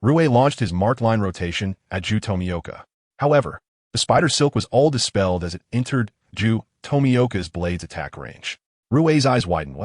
Rue launched his marked line rotation at Tomioka. However, the spider silk was all dispelled as it entered Tomioka's blade's attack range. Rue's eyes widened.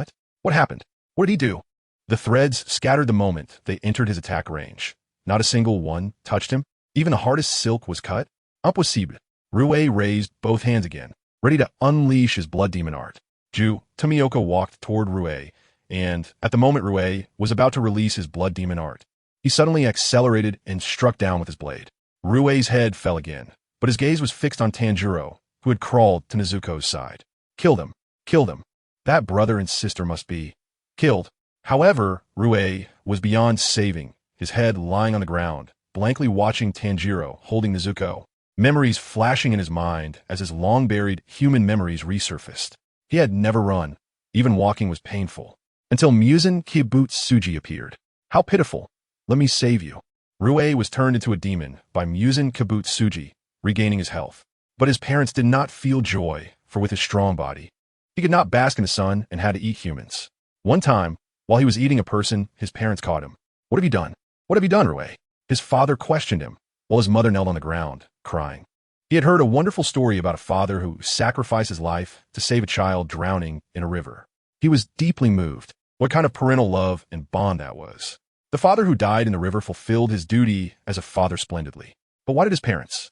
What happened? What did he do? The threads scattered the moment they entered his attack range. Not a single one touched him. Even the hardest silk was cut. Impossible. Rue raised both hands again, ready to unleash his blood demon art. Tomioka walked toward Rue, and at the moment Rue was about to release his blood demon art, he suddenly accelerated and struck down with his blade. Rue's head fell again, but his gaze was fixed on Tanjiro, who had crawled to Nezuko's side. Kill them. Kill them. That brother and sister must be killed. However, Rue was beyond saving, his head lying on the ground, blankly watching Tanjiro holding Nezuko, memories flashing in his mind as his long-buried human memories resurfaced. He had never run. Even walking was painful. Until Muzan Kibutsuji appeared. How pitiful. Let me save you. Rue was turned into a demon by Muzan Kibutsuji, regaining his health. But his parents did not feel joy, for with his strong body, he could not bask in the sun and had to eat humans. One time, while he was eating a person, his parents caught him. What have you done? What have you done, Rue? His father questioned him, while his mother knelt on the ground, crying. He had heard a wonderful story about a father who sacrificed his life to save a child drowning in a river. He was deeply moved. What kind of parental love and bond that was. The father who died in the river fulfilled his duty as a father splendidly. But why did his parents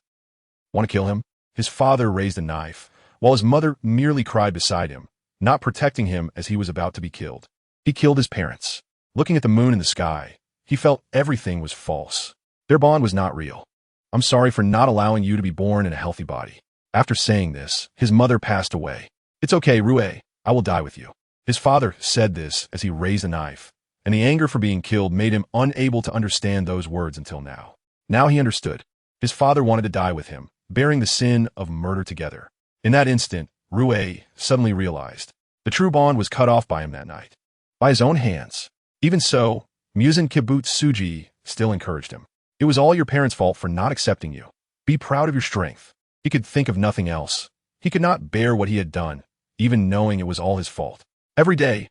want to kill him? His father raised a knife, while his mother merely cried beside him, not protecting him as he was about to be killed. He killed his parents. Looking at the moon in the sky, he felt everything was false. Their bond was not real. I'm sorry for not allowing you to be born in a healthy body. After saying this, his mother passed away. It's okay, Rue. I will die with you. His father said this as he raised a knife, and the anger for being killed made him unable to understand those words until now. Now he understood. His father wanted to die with him, bearing the sin of murder together. In that instant, Rue suddenly realized the true bond was cut off by him that night. By his own hands. Even so, Muzan Kibutsuji still encouraged him. It was all your parents' fault for not accepting you. Be proud of your strength. He could think of nothing else. He could not bear what he had done, even knowing it was all his fault. Every day,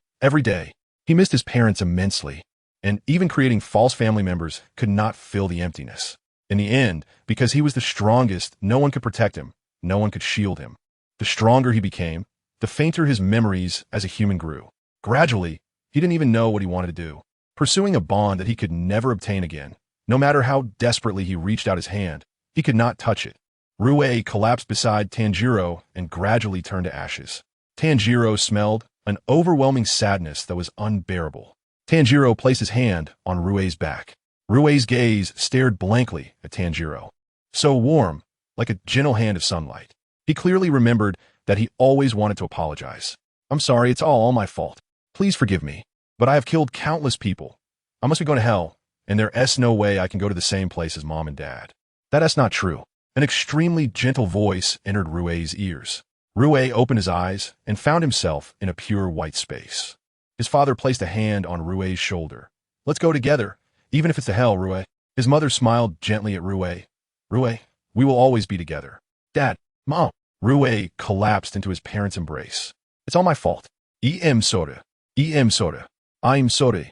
he missed his parents immensely, and even creating false family members could not fill the emptiness. In the end, because he was the strongest, no one could protect him, no one could shield him. The stronger he became, the fainter his memories as a human grew. Gradually, he didn't even know what he wanted to do. Pursuing a bond that he could never obtain again, no matter how desperately he reached out his hand, he could not touch it. Rue collapsed beside Tanjiro and gradually turned to ashes. Tanjiro smelled an overwhelming sadness that was unbearable. Tanjiro placed his hand on Rue's back. Rue's gaze stared blankly at Tanjiro. So warm, like a gentle hand of sunlight. He clearly remembered that he always wanted to apologize. I'm sorry, it's all my fault. Please forgive me. But I have killed countless people. I must be going to hell, and there's no way I can go to the same place as Mom and Dad. That's not true. An extremely gentle voice entered Rue's ears. Rue opened his eyes and found himself in a pure white space. His father placed a hand on Rue's shoulder. Let's go together, even if it's to hell, Rue. His mother smiled gently at Rue. Rue, we will always be together. Dad, Mom. Rue collapsed into his parents' embrace. It's all my fault. I'm sorry. I'm sorry.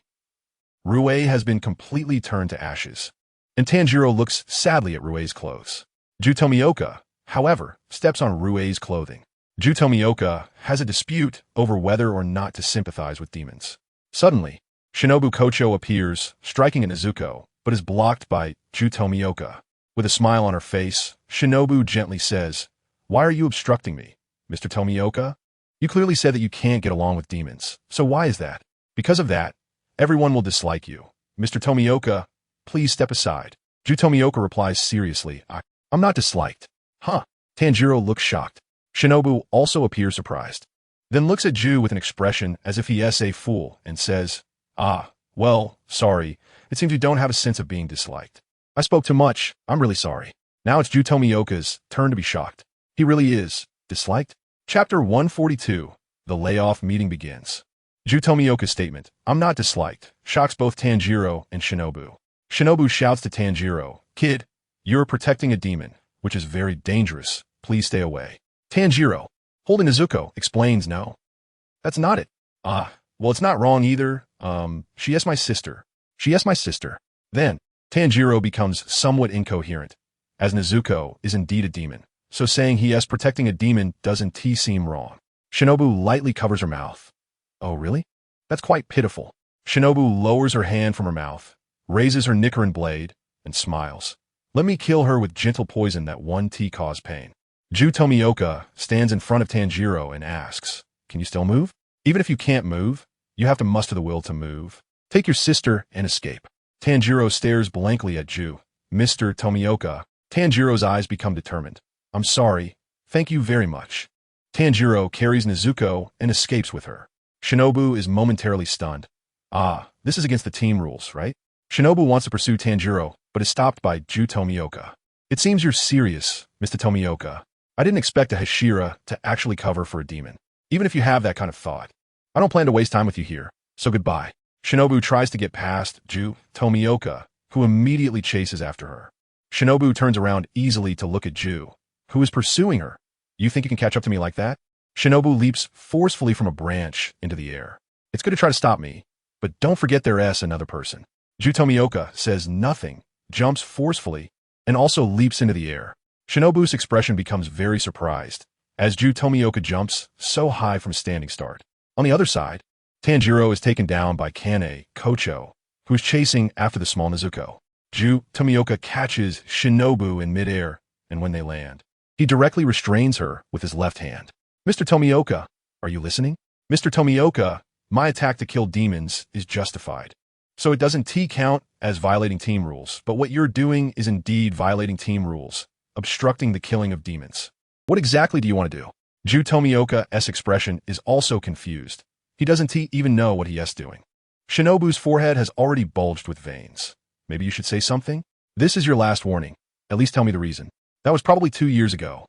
Rue has been completely turned to ashes. And Tanjiro looks sadly at Rue's clothes. Jutomioka, however, steps on Rue's clothing. Jutomioka has a dispute over whether or not to sympathize with demons. Suddenly, Shinobu Kocho appears, striking at Nezuko, but is blocked by Jutomioka. With a smile on her face, Shinobu gently says, Why are you obstructing me, Mr. Tomioka? You clearly said that you can't get along with demons, so why is that? Because of that, everyone will dislike you. Mr. Tomioka, please step aside. Jutomioka replies seriously, I'm not disliked. Huh? Tanjiro looks shocked. Shinobu also appears surprised. Then looks at Ju with an expression as if he is a fool and says, well, sorry. It seems you don't have a sense of being disliked. I spoke too much. I'm really sorry. Now it's Jutomioka's turn to be shocked. He really is disliked? Chapter 142. The layoff meeting begins. Jutomioka's statement, I'm not disliked, shocks both Tanjiro and Shinobu. Shinobu shouts to Tanjiro, Kid, you're protecting a demon, which is very dangerous. Please stay away. Tanjiro, holding Nezuko, explains no. That's not it. Well, it's not wrong either. She is my sister. She is my sister. Then, Tanjiro becomes somewhat incoherent, as Nezuko is indeed a demon. So saying he is protecting a demon doesn't seem wrong. Shinobu lightly covers her mouth. Oh, really? That's quite pitiful. Shinobu lowers her hand from her mouth, raises her Nichiren blade, and smiles. Let me kill her with gentle poison that one cause pain. Jutomioka stands in front of Tanjiro and asks, Can you still move? Even if you can't move, you have to muster the will to move. Take your sister and escape. Tanjiro stares blankly at Ju. Mr. Tomioka, Tanjiro's eyes become determined. I'm sorry. Thank you very much. Tanjiro carries Nezuko and escapes with her. Shinobu is momentarily stunned. Ah, this is against the team rules, right? Shinobu wants to pursue Tanjiro, but is stopped by Ju Tomioka. It seems you're serious, Mr. Tomioka. I didn't expect a Hashira to actually cover for a demon, even if you have that kind of thought. I don't plan to waste time with you here, so goodbye. Shinobu tries to get past Ju Tomioka, who immediately chases after her. Shinobu turns around easily to look at Ju, who is pursuing her. You think you can catch up to me like that? Shinobu leaps forcefully from a branch into the air. It's good to try to stop me, but don't forget there's another person. Ju Tomioka says nothing, jumps forcefully, and also leaps into the air. Shinobu's expression becomes very surprised, as Ju Tomioka jumps so high from standing start. On the other side, Tanjiro is taken down by Kane Kocho, who is chasing after the small Nezuko. Ju Tomioka catches Shinobu in midair, and when they land, he directly restrains her with his left hand. Mr. Tomioka, are you listening? Mr. Tomioka, my attack to kill demons is justified. So it doesn't count as violating team rules, but what you're doing is indeed violating team rules, obstructing the killing of demons. What exactly do you want to do? Ju Tomioka's expression is also confused. He doesn't even know what he is doing. Shinobu's forehead has already bulged with veins. Maybe you should say something? This is your last warning. At least tell me the reason. That was probably 2 years ago.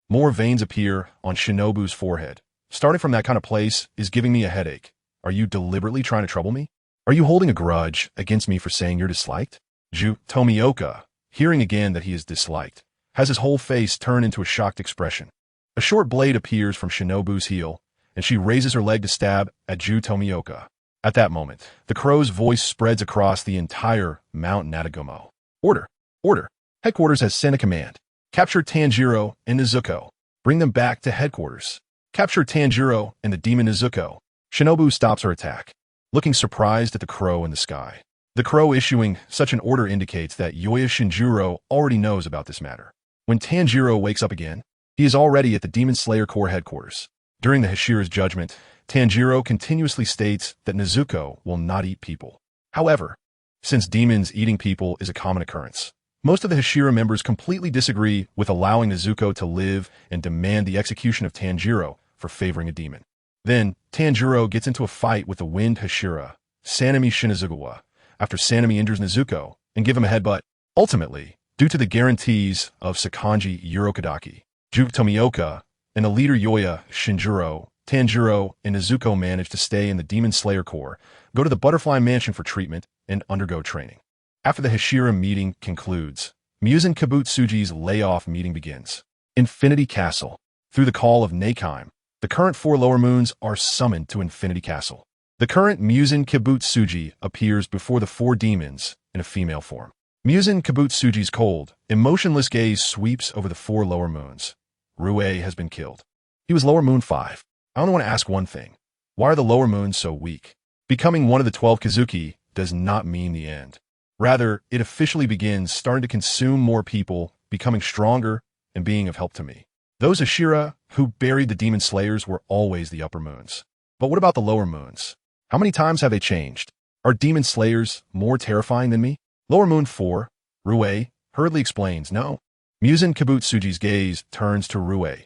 More veins appear on Shinobu's forehead. Starting from that kind of place is giving me a headache. Are you deliberately trying to trouble me? Are you holding a grudge against me for saying you're disliked? Ju Tomioka, hearing again that he is disliked, has his whole face turn into a shocked expression. A short blade appears from Shinobu's heel, and she raises her leg to stab at Ju Tomioka. At that moment, the crow's voice spreads across the entire Mount Natagomo. Order! Order! Headquarters has sent a command. Capture Tanjiro and Nezuko. Bring them back to headquarters. Capture Tanjiro and the demon Nezuko. Shinobu stops her attack, looking surprised at the crow in the sky. The crow issuing such an order indicates that Yoya Shinjuro already knows about this matter. When Tanjiro wakes up again, he is already at the Demon Slayer Corps headquarters. During the Hashira's judgment, Tanjiro continuously states that Nezuko will not eat people. However, since demons eating people is a common occurrence, most of the Hashira members completely disagree with allowing Nezuko to live and demand the execution of Tanjiro for favoring a demon. Then, Tanjiro gets into a fight with the Wind Hashira, Sanemi Shinazugawa, after Sanemi injures Nezuko and give him a headbutt. Ultimately, due to the guarantees of Sakanji Urokadaki, Ju Tomioka, and the leader Yoya Shinjuro, Tanjiro and Nezuko manage to stay in the Demon Slayer Corps, go to the Butterfly Mansion for treatment, and undergo training. After the Hashira meeting concludes, Muzan Kibutsuji's layoff meeting begins. Infinity Castle. Through the call of Nakheim, the current 4 lower moons are summoned to Infinity Castle. The current Muzan Kibutsuji appears before the 4 demons in a female form. Muzan Kibutsuji's cold, emotionless gaze sweeps over the 4 lower moons. Rue has been killed. He was lower moon 5. I only want to ask one thing. Why are the lower moons so weak? Becoming one of the 12 Kazuki does not mean the end. Rather, it officially begins starting to consume more people, becoming stronger, and being of help to me. Those Ashira who buried the demon slayers were always the upper moons. But what about the lower moons? How many times have they changed? Are demon slayers more terrifying than me? Lower moon 4, Rue, hurriedly explains, no. Muzan Kibutsuji's gaze turns to Rue.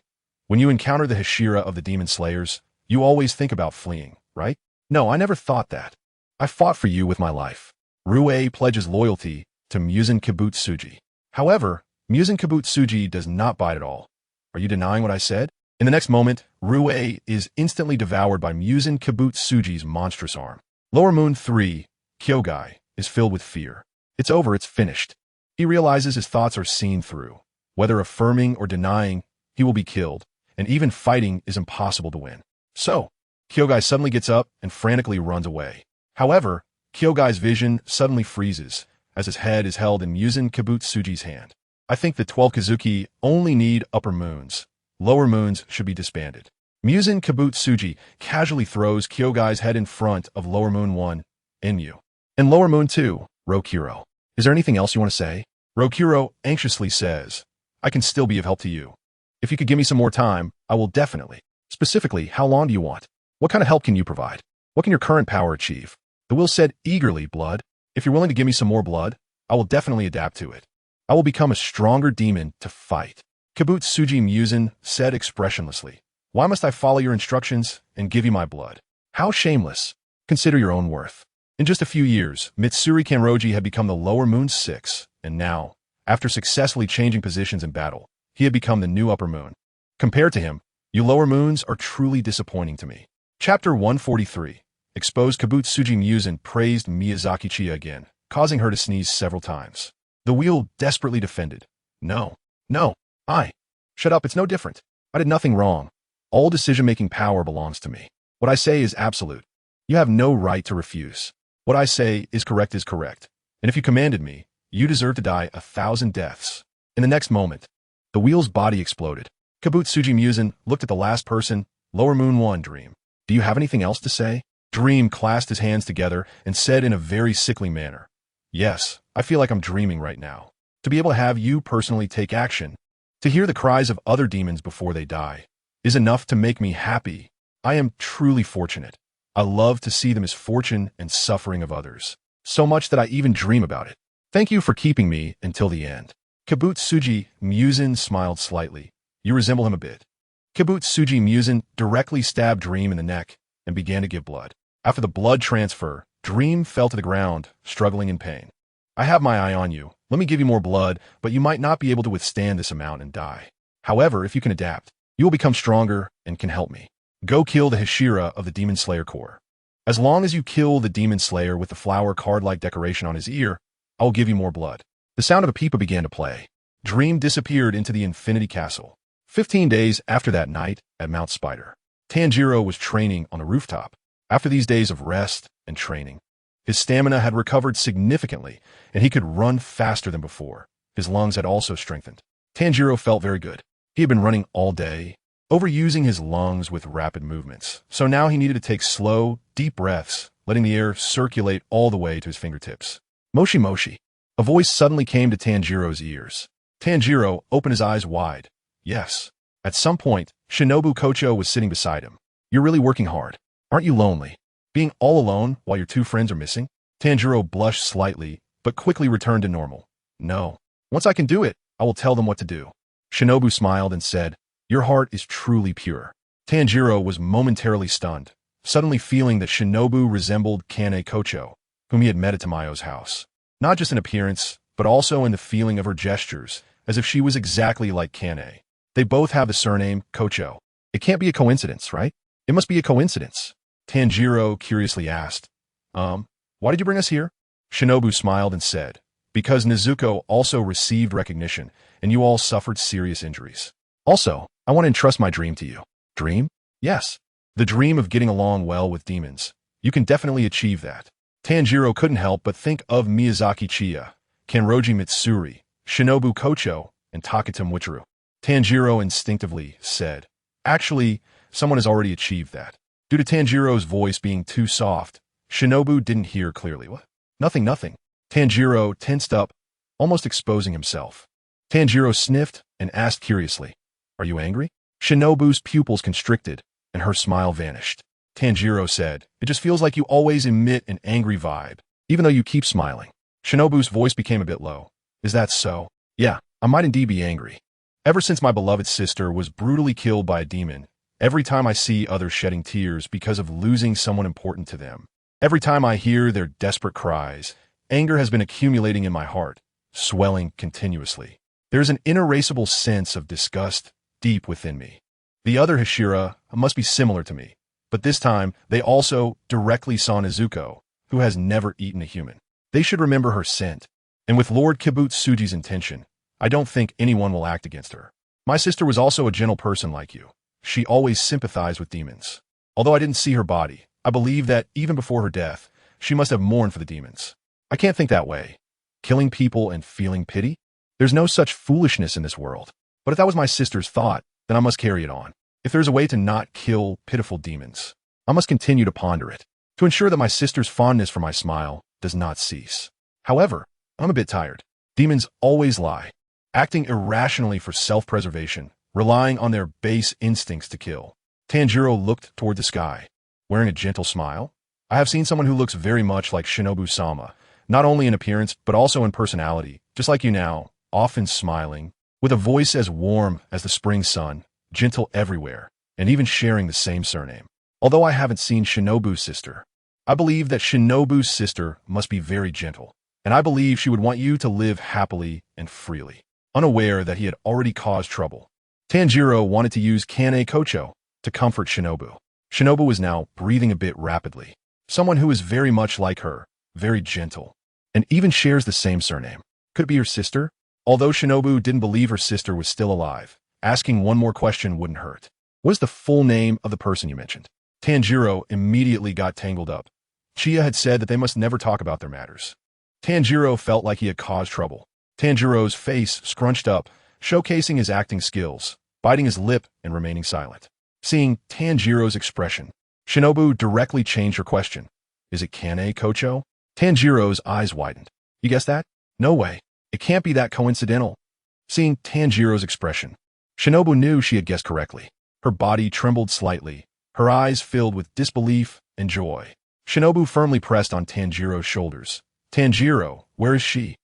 When you encounter the Hashira of the demon slayers, you always think about fleeing, right? No, I never thought that. I fought for you with my life. Rue pledges loyalty to Muzan Kibutsuji. However, Muzan Kibutsuji does not bite at all. Are you denying what I said? In the next moment, Rue is instantly devoured by Muzan Kibutsuji's monstrous arm. Lower Moon 3, Kyogai, is filled with fear. It's over, it's finished. He realizes his thoughts are seen through. Whether affirming or denying, he will be killed, and even fighting is impossible to win. So, Kyogai suddenly gets up and frantically runs away. However, Kyogai's vision suddenly freezes, as his head is held in Muzan Kibutsuji's hand. I think the 12 Kazuki only need upper moons. Lower moons should be disbanded. Muzan Kibutsuji casually throws Kyogai's head in front of Lower Moon 1, Enmu. And Lower Moon 2, Rokuro. Is there anything else you want to say? Rokuro anxiously says, I can still be of help to you. If you could give me some more time, I will definitely. Specifically, how long do you want? What kind of help can you provide? What can your current power achieve? The will said eagerly, blood. If you're willing to give me some more blood, I will definitely adapt to it. I will become a stronger demon to fight. Kibutsuji Muzan said expressionlessly. Why must I follow your instructions and give you my blood? How shameless. Consider your own worth. In just a few years, Mitsuri Kanroji had become the Lower Moon's 6, and now, after successfully changing positions in battle, he had become the new Upper Moon. Compared to him, you Lower Moons are truly disappointing to me. Chapter 143. Exposed. Kibutsuji Muzan praised Miyazaki Chiya again, causing her to sneeze several times. The wheel desperately defended. No. Shut up, it's no different. I did nothing wrong. All decision-making power belongs to me. What I say is absolute. You have no right to refuse. What I say is correct. And if you commanded me, you deserve to die 1,000 deaths. In the next moment, the wheel's body exploded. Kibutsuji Muzan looked at the last person, Lower Moon 1 Dream. Do you have anything else to say? Dream clasped his hands together and said in a very sickly manner, Yes, I feel like I'm dreaming right now. To be able to have you personally take action, to hear the cries of other demons before they die, is enough to make me happy. I am truly fortunate. I love to see the misfortune and suffering of others, so much that I even dream about it. Thank you for keeping me until the end. Kibutsuji Muzan smiled slightly. You resemble him a bit. Kibutsuji Muzan directly stabbed Dream in the neck and began to give blood. After the blood transfer, Dream fell to the ground, struggling in pain. I have my eye on you. Let me give you more blood, but you might not be able to withstand this amount and die. However, if you can adapt, you will become stronger and can help me. Go kill the Hashira of the Demon Slayer Corps. As long as you kill the Demon Slayer with the flower card-like decoration on his ear, I will give you more blood. The sound of a pipa began to play. Dream disappeared into the Infinity Castle. 15 days after that night at Mount Spider, Tanjiro was training on a rooftop. After these days of rest and training, his stamina had recovered significantly, and he could run faster than before. His lungs had also strengthened. Tanjiro felt very good. He had been running all day, overusing his lungs with rapid movements. So now he needed to take slow, deep breaths, letting the air circulate all the way to his fingertips. Moshi Moshi. A voice suddenly came to Tanjiro's ears. Tanjiro opened his eyes wide. Yes. At some point, Shinobu Kocho was sitting beside him. You're really working hard. Aren't you lonely? Being all alone while your two friends are missing? Tanjiro blushed slightly, but quickly returned to normal. No. Once I can do it, I will tell them what to do. Shinobu smiled and said, Your heart is truly pure. Tanjiro was momentarily stunned, suddenly feeling that Shinobu resembled Kane Kocho, whom he had met at Tamayo's house. Not just in appearance, but also in the feeling of her gestures, as if she was exactly like Kane. They both have the surname Kocho. It can't be a coincidence, right? It must be a coincidence. Tanjiro curiously asked, why did you bring us here? Shinobu smiled and said, Because Nezuko also received recognition, and you all suffered serious injuries. Also, I want to entrust my dream to you. Dream? Yes. The dream of getting along well with demons. You can definitely achieve that. Tanjiro couldn't help but think of Miyazaki Chiya, Kanroji Mitsuri, Shinobu Kocho, and Takata Muichiro. Tanjiro instinctively said, Actually, someone has already achieved that. Due to Tanjiro's voice being too soft, Shinobu didn't hear clearly. What? Nothing. Tanjiro tensed up, almost exposing himself. Tanjiro sniffed and asked curiously, Are you angry? Shinobu's pupils constricted, and her smile vanished. Tanjiro said, It just feels like you always emit an angry vibe, even though you keep smiling. Shinobu's voice became a bit low. Is that so? Yeah, I might indeed be angry. Ever since my beloved sister was brutally killed by a demon, every time I see others shedding tears because of losing someone important to them, every time I hear their desperate cries, anger has been accumulating in my heart, swelling continuously. There is an inerasable sense of disgust deep within me. The other Hashira must be similar to me, but this time they also directly saw Nezuko, who has never eaten a human. They should remember her scent, and with Lord Kibutsuji's intention, I don't think anyone will act against her. My sister was also a gentle person like you. She always sympathized with demons. Although I didn't see her body, I believe that even before her death, she must have mourned for the demons. I can't think that way. Killing people and feeling pity? There's no such foolishness in this world. But if that was my sister's thought, then I must carry it on. If there's a way to not kill pitiful demons, I must continue to ponder it, to ensure that my sister's fondness for my smile does not cease. However, I'm a bit tired. Demons always lie, acting irrationally for self-preservation, relying on their base instincts to kill. Tanjiro looked toward the sky, wearing a gentle smile. I have seen someone who looks very much like Shinobu-sama, not only in appearance but also in personality, just like you now, often smiling, with a voice as warm as the spring sun, gentle everywhere, and even sharing the same surname. Although I haven't seen Shinobu's sister, I believe that Shinobu's sister must be very gentle, and I believe she would want you to live happily and freely, unaware that he had already caused trouble. Tanjiro wanted to use Kane Kocho to comfort Shinobu. Shinobu was now breathing a bit rapidly. Someone who is very much like her, very gentle, and even shares the same surname. Could it be her sister? Although Shinobu didn't believe her sister was still alive, asking one more question wouldn't hurt. What is the full name of the person you mentioned? Tanjiro immediately got tangled up. Chiya had said that they must never talk about their matters. Tanjiro felt like he had caused trouble. Tanjiro's face scrunched up, showcasing his acting skills, biting his lip and remaining silent. Seeing Tanjiro's expression, Shinobu directly changed her question. Is it Kane Kocho? Tanjiro's eyes widened. You guessed that? No way. It can't be that coincidental. Seeing Tanjiro's expression, Shinobu knew she had guessed correctly. Her body trembled slightly, her eyes filled with disbelief and joy. Shinobu firmly pressed on Tanjiro's shoulders. Tanjiro, where is she?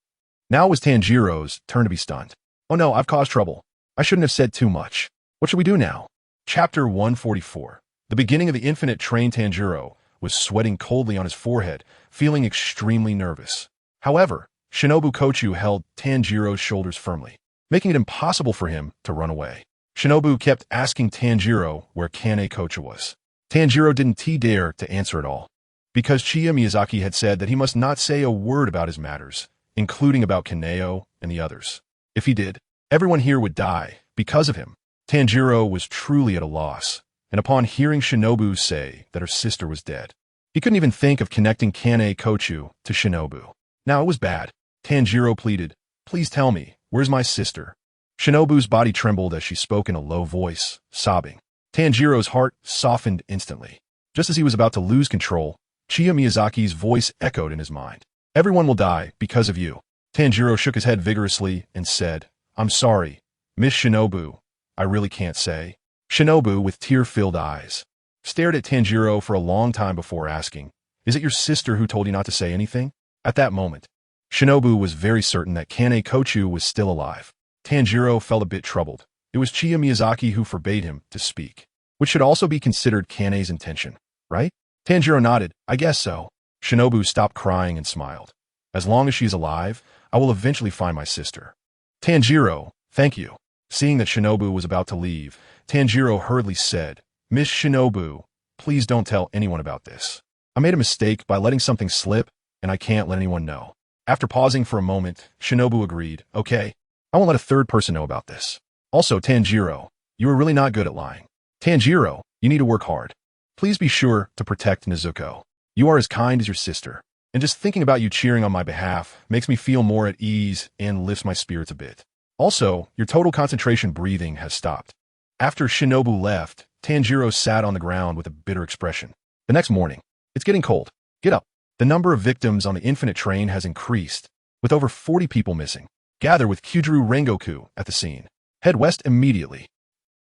Now it was Tanjiro's turn to be stunned. Oh no, I've caused trouble. I shouldn't have said too much. What should we do now? Chapter 144. The beginning of the infinite train. Tanjiro was sweating coldly on his forehead, feeling extremely nervous. However, Shinobu Kochu held Tanjiro's shoulders firmly, making it impossible for him to run away. Shinobu kept asking Tanjiro where Kane Kochu was. Tanjiro didn't dare to answer at all, because Chiya Miyazaki had said that he must not say a word about his matters, including about Kaneo and the others. If he did, everyone here would die because of him. Tanjiro was truly at a loss, and upon hearing Shinobu say that her sister was dead, he couldn't even think of connecting Kane Kochu to Shinobu. Now it was bad. Tanjiro pleaded, please tell me, where's my sister? Shinobu's body trembled as she spoke in a low voice, sobbing. Tanjiro's heart softened instantly. Just as he was about to lose control, Chiya Miyazaki's voice echoed in his mind. Everyone will die because of you. Tanjiro shook his head vigorously and said, I'm sorry, Miss Shinobu, I really can't say. Shinobu, with tear-filled eyes, stared at Tanjiro for a long time before asking, is it your sister who told you not to say anything? At that moment, Shinobu was very certain that Kane Kochu was still alive. Tanjiro felt a bit troubled. It was Chiya Miyazaki who forbade him to speak, which should also be considered Kane's intention, right? Tanjiro nodded, I guess so. Shinobu stopped crying and smiled. As long as she's alive, I will eventually find my sister. Tanjiro, thank you. Seeing that Shinobu was about to leave, Tanjiro hurriedly said, Miss Shinobu, please don't tell anyone about this. I made a mistake by letting something slip, and I can't let anyone know. After pausing for a moment, Shinobu agreed, okay, I won't let a third person know about this. Also, Tanjiro, you are really not good at lying. Tanjiro, you need to work hard. Please be sure to protect Nezuko. You are as kind as your sister, and just thinking about you cheering on my behalf makes me feel more at ease and lifts my spirits a bit. Also, your total concentration breathing has stopped. After Shinobu left, Tanjiro sat on the ground with a bitter expression. The next morning, it's getting cold. Get up. The number of victims on the infinite train has increased, with over 40 people missing. Gather with Kyujuru Rengoku at the scene. Head west immediately.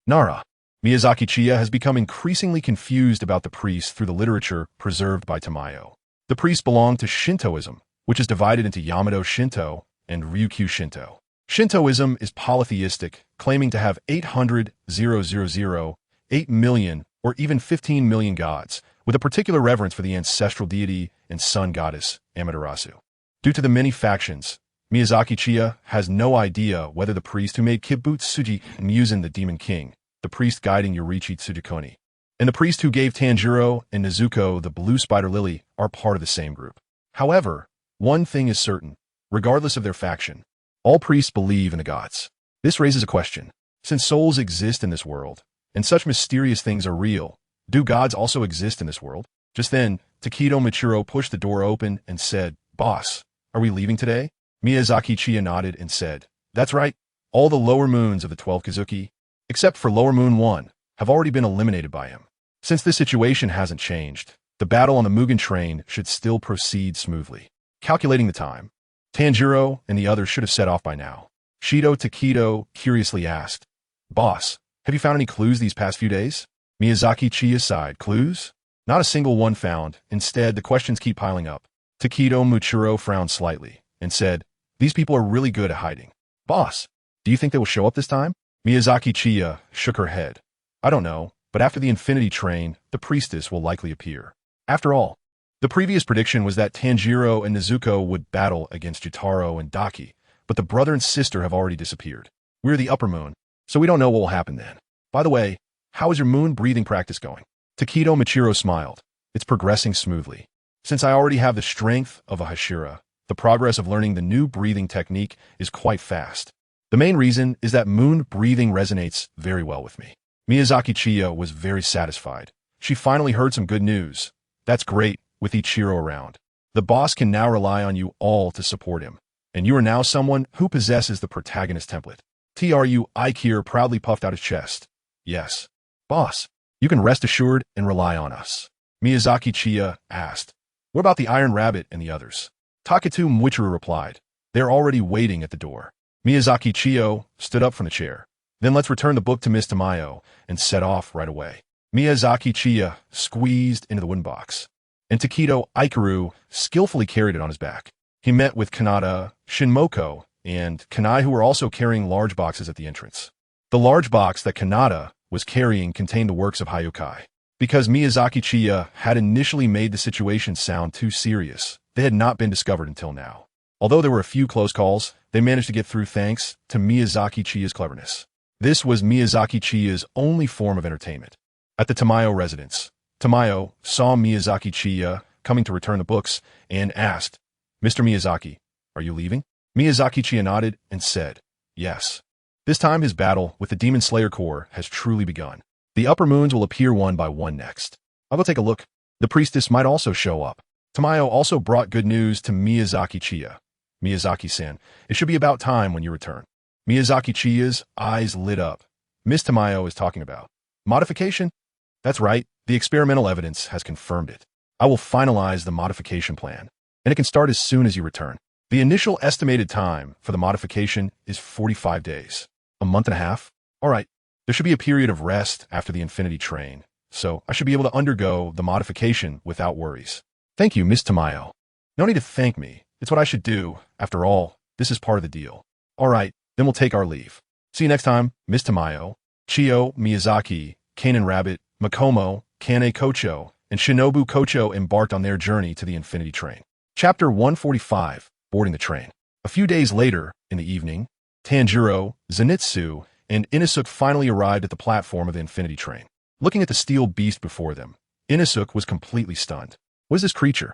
Nara. Miyazaki Chiya has become increasingly confused about the priests through the literature preserved by Tamayo. The priests belong to Shintoism, which is divided into Yamato Shinto and Ryukyu Shinto. Shintoism is polytheistic, claiming to have 8 million, or even 15 million gods, with a particular reverence for the ancestral deity and sun goddess, Amaterasu. Due to the many factions, Miyazaki Chiya has no idea whether the priest who made Kibutsuji and Muzan the Demon King, the priest guiding Yoriichi Tsugikuni, and the priest who gave Tanjiro and Nezuko the blue spider lily are part of the same group. However, one thing is certain, regardless of their faction, all priests believe in the gods. This raises a question. Since souls exist in this world, and such mysterious things are real, do gods also exist in this world? Just then, Takedo Michiro pushed the door open and said, Boss, are we leaving today? Miyazaki Chiya nodded and said, That's right. All the lower moons of the 12 Kazuki, except for lower moon 1, have already been eliminated by him. Since this situation hasn't changed, the battle on the Mugen train should still proceed smoothly. Calculating the time, Tanjiro and the others should have set off by now. Shido Takedo curiously asked, Boss, have you found any clues these past few days? Miyazaki Chiya sighed. Clues? Not a single one found. Instead, the questions keep piling up. Takedo Michiro frowned slightly and said, These people are really good at hiding. Boss, do you think they will show up this time? Miyazaki Chiya shook her head. I don't know, but after the Infinity Train, the priestess will likely appear. After all, the previous prediction was that Tanjiro and Nezuko would battle against Jutaro and Daki, but the brother and sister have already disappeared. We're the upper moon, so we don't know what will happen then. By the way, how is your moon breathing practice going? Takedo Michiro smiled. It's progressing smoothly. Since I already have the strength of a Hashira, the progress of learning the new breathing technique is quite fast. The main reason is that moon breathing resonates very well with me. Miyazaki Chiya was very satisfied. She finally heard some good news. That's great, with Ichiro around. The boss can now rely on you all to support him, and you are now someone who possesses the protagonist template. Tru Aikir proudly puffed out his chest. Yes. Boss, you can rest assured and rely on us. Miyazaki Chiya asked. What about the Iron Rabbit and the others? Taketu Mwichiro replied. They're already waiting at the door. Miyazaki Chiyo stood up from the chair. Then let's return the book to Miss Tamayo and set off right away. Miyazaki Chiya squeezed into the wooden box, and Takedo Aikaru skillfully carried it on his back. He met with Kanata, Shinmoko, and Kanai, who were also carrying large boxes at the entrance. The large box that Kanata was carrying contained the works of Hayukai. Because Miyazaki Chiya had initially made the situation sound too serious, they had not been discovered until now. Although there were a few close calls, they managed to get through thanks to Miyazaki Chiya's cleverness. This was Miyazaki Chiya's only form of entertainment. At the Tamayo residence, Tamayo saw Miyazaki Chiya coming to return the books and asked, Mr. Miyazaki, are you leaving? Miyazaki Chiya nodded and said, yes. This time his battle with the Demon Slayer Corps has truly begun. The upper moons will appear one by one next. I'll go take a look. The priestess might also show up. Tamayo also brought good news to Miyazaki Chiya. Miyazaki-san, it should be about time when you return. Miyazaki Chiya's eyes lit up. Miss Tamayo is talking about modification? That's right, the experimental evidence has confirmed it. I will finalize the modification plan, and it can start as soon as you return. The initial estimated time for the modification is 45 days. A month and a half? All right. There should be a period of rest after the Infinity Train, so I should be able to undergo the modification without worries. Thank you, Miss Tamayo. No need to thank me. It's what I should do. After all, this is part of the deal. All right, then we'll take our leave. See you next time, Miss Tamayo. Chiyo Miyazaki, Kanen Rabbit, Makomo, Kane Kocho, and Shinobu Kocho embarked on their journey to the Infinity Train. Chapter 145, Boarding the Train. A few days later, in the evening, Tanjiro, Zenitsu, and Inosuke finally arrived at the platform of the Infinity Train. Looking at the steel beast before them, Inosuke was completely stunned. What is this creature?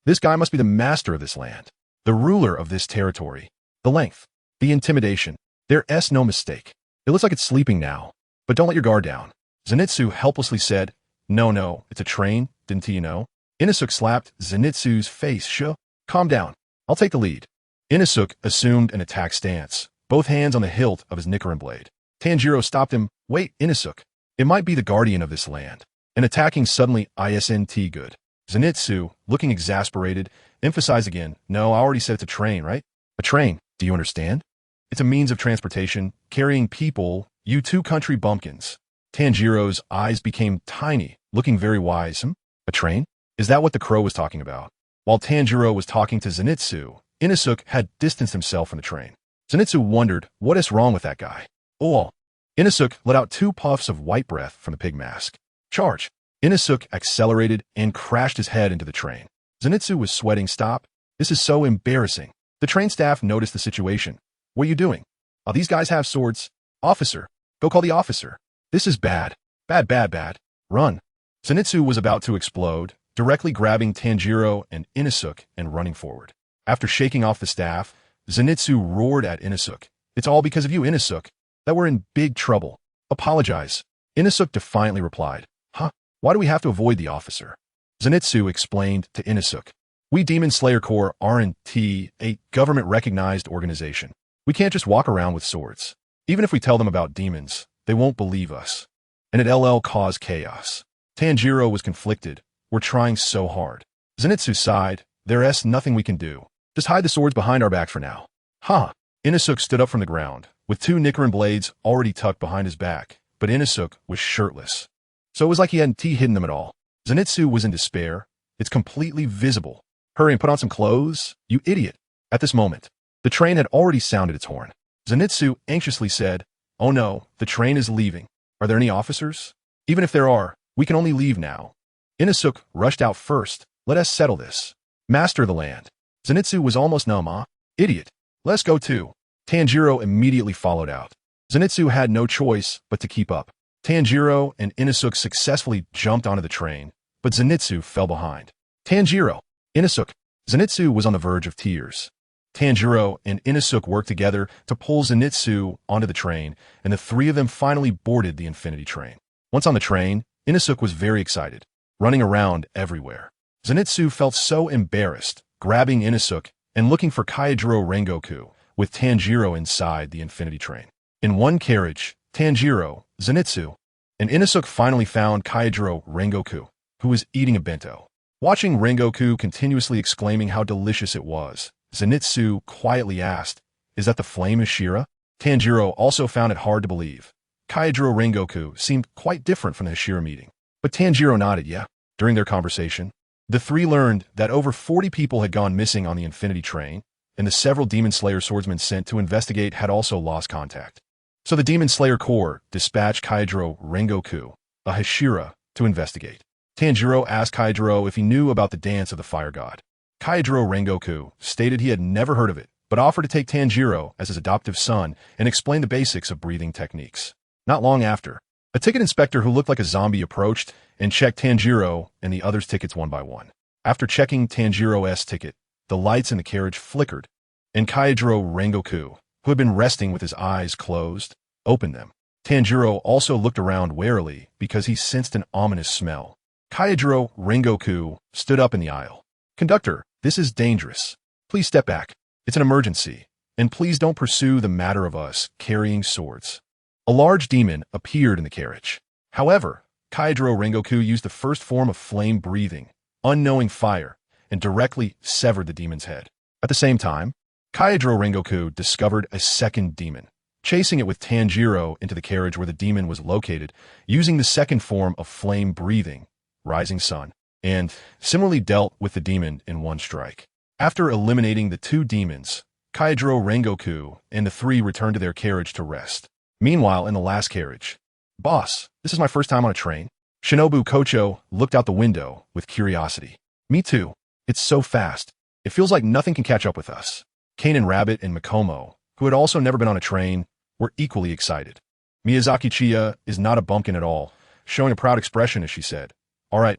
This guy must be the master of this land, the ruler of this territory. The length, the intimidation, there's no mistake. It looks like it's sleeping now, but don't let your guard down. Zenitsu helplessly said, No, it's a train, didn't you know? Inosuke slapped Zenitsu's face. Calm down. I'll take the lead. Inosuke assumed an attack stance, both hands on the hilt of his Nichiren blade. Tanjiro stopped him. Wait, Inosuke. It might be the guardian of this land. And attacking suddenly isn't good. Zenitsu, looking exasperated, emphasized again, No, I already said it's a train, right? A train, do you understand? It's a means of transportation, carrying people, you two country bumpkins. Tanjiro's eyes became tiny, looking very wise. A train? Is that what the crow was talking about? While Tanjiro was talking to Zenitsu, Inosuke had distanced himself from the train. Zenitsu wondered, what is wrong with that guy? Oh! Inosuke let out 2 puffs of white breath from the pig mask. Charge! Inosuke accelerated and crashed his head into the train. Zenitsu was sweating. Stop. This is so embarrassing. The train staff noticed the situation. What are you doing? Oh, these guys have swords. Officer. Go call the officer. This is bad. Bad. Run. Zenitsu was about to explode, directly grabbing Tanjiro and Inosuke and running forward. After shaking off the staff, Zenitsu roared at Inosuke. It's all because of you, Inosuke, that we're in big trouble. Apologize. Inosuke defiantly replied. Huh? Why do we have to avoid the officer? Zenitsu explained to Inosuke. We Demon Slayer Corps aren't a government-recognized organization. We can't just walk around with swords. Even if we tell them about demons, they won't believe us. And it'll cause chaos. Tanjiro was conflicted. We're trying so hard. Zenitsu sighed. There's nothing we can do. Just hide the swords behind our backs for now. Huh. Inosuke stood up from the ground, with 2 Nichiren blades already tucked behind his back, but Inosuke was shirtless. So it was like he hadn't hidden them at all. Zenitsu was in despair. It's completely visible. Hurry and put on some clothes, you idiot. At this moment, the train had already sounded its horn. Zenitsu anxiously said, "Oh no, the train is leaving. Are there any officers? Even if there are, we can only leave now." Inosuke rushed out first. "Let us settle this. Master of the land." Zenitsu was almost numb. "Ah, idiot. Let's go too." Tanjiro immediately followed out. Zenitsu had no choice but to keep up. Tanjiro and Inosuke successfully jumped onto the train, but Zenitsu fell behind. Tanjiro, Inosuke. Zenitsu was on the verge of tears. Tanjiro and Inosuke worked together to pull Zenitsu onto the train, and the three of them finally boarded the Infinity Train. Once on the train, Inosuke was very excited, running around everywhere. Zenitsu felt so embarrassed, grabbing Inosuke and looking for Kaijiro Rengoku, with Tanjiro inside the Infinity Train. In one carriage, Tanjiro, Zenitsu, and Inosuke finally found Kaijiro Rengoku, who was eating a bento. Watching Rengoku continuously exclaiming how delicious it was, Zenitsu quietly asked, "Is that the flame Hashira?" Tanjiro also found it hard to believe. Kaijiro Rengoku seemed quite different from the Hashira meeting. But Tanjiro nodded, yeah. During their conversation, the three learned that over 40 people had gone missing on the Infinity Train, and the several Demon Slayer swordsmen sent to investigate had also lost contact. So the Demon Slayer Corps dispatched Kaijiro Rengoku, a Hashira, to investigate. Tanjiro asked Kaijiro if he knew about the dance of the fire god. Kaijiro Rengoku stated he had never heard of it, but offered to take Tanjiro as his adoptive son and explain the basics of breathing techniques. Not long after, a ticket inspector who looked like a zombie approached and checked Tanjiro and the others' tickets one by one. After checking Tanjiro's ticket, the lights in the carriage flickered, and Kaijiro Rengoku, who had been resting with his eyes closed, opened them. Tanjiro also looked around warily because he sensed an ominous smell. Kaijiro Rengoku stood up in the aisle. "Conductor, this is dangerous. Please step back. It's an emergency. And please don't pursue the matter of us carrying swords." A large demon appeared in the carriage. However, Kaijiro Rengoku used the first form of flame breathing, unknowing fire, and directly severed the demon's head. At the same time, Kaijiro Rengoku discovered a second demon, chasing it with Tanjiro into the carriage where the demon was located, using the second form of flame breathing, Rising Sun, and similarly dealt with the demon in one strike. After eliminating the two demons, Kaijiro Rengoku and the three returned to their carriage to rest. Meanwhile, in the last carriage, "Boss, this is my first time on a train." Shinobu Kocho looked out the window with curiosity. "Me too. It's so fast. It feels like nothing can catch up with us." Kanan Rabbit and Makomo, who had also never been on a train, were equally excited. Miyazaki Chiya is not a bumpkin at all, showing a proud expression as she said, all right,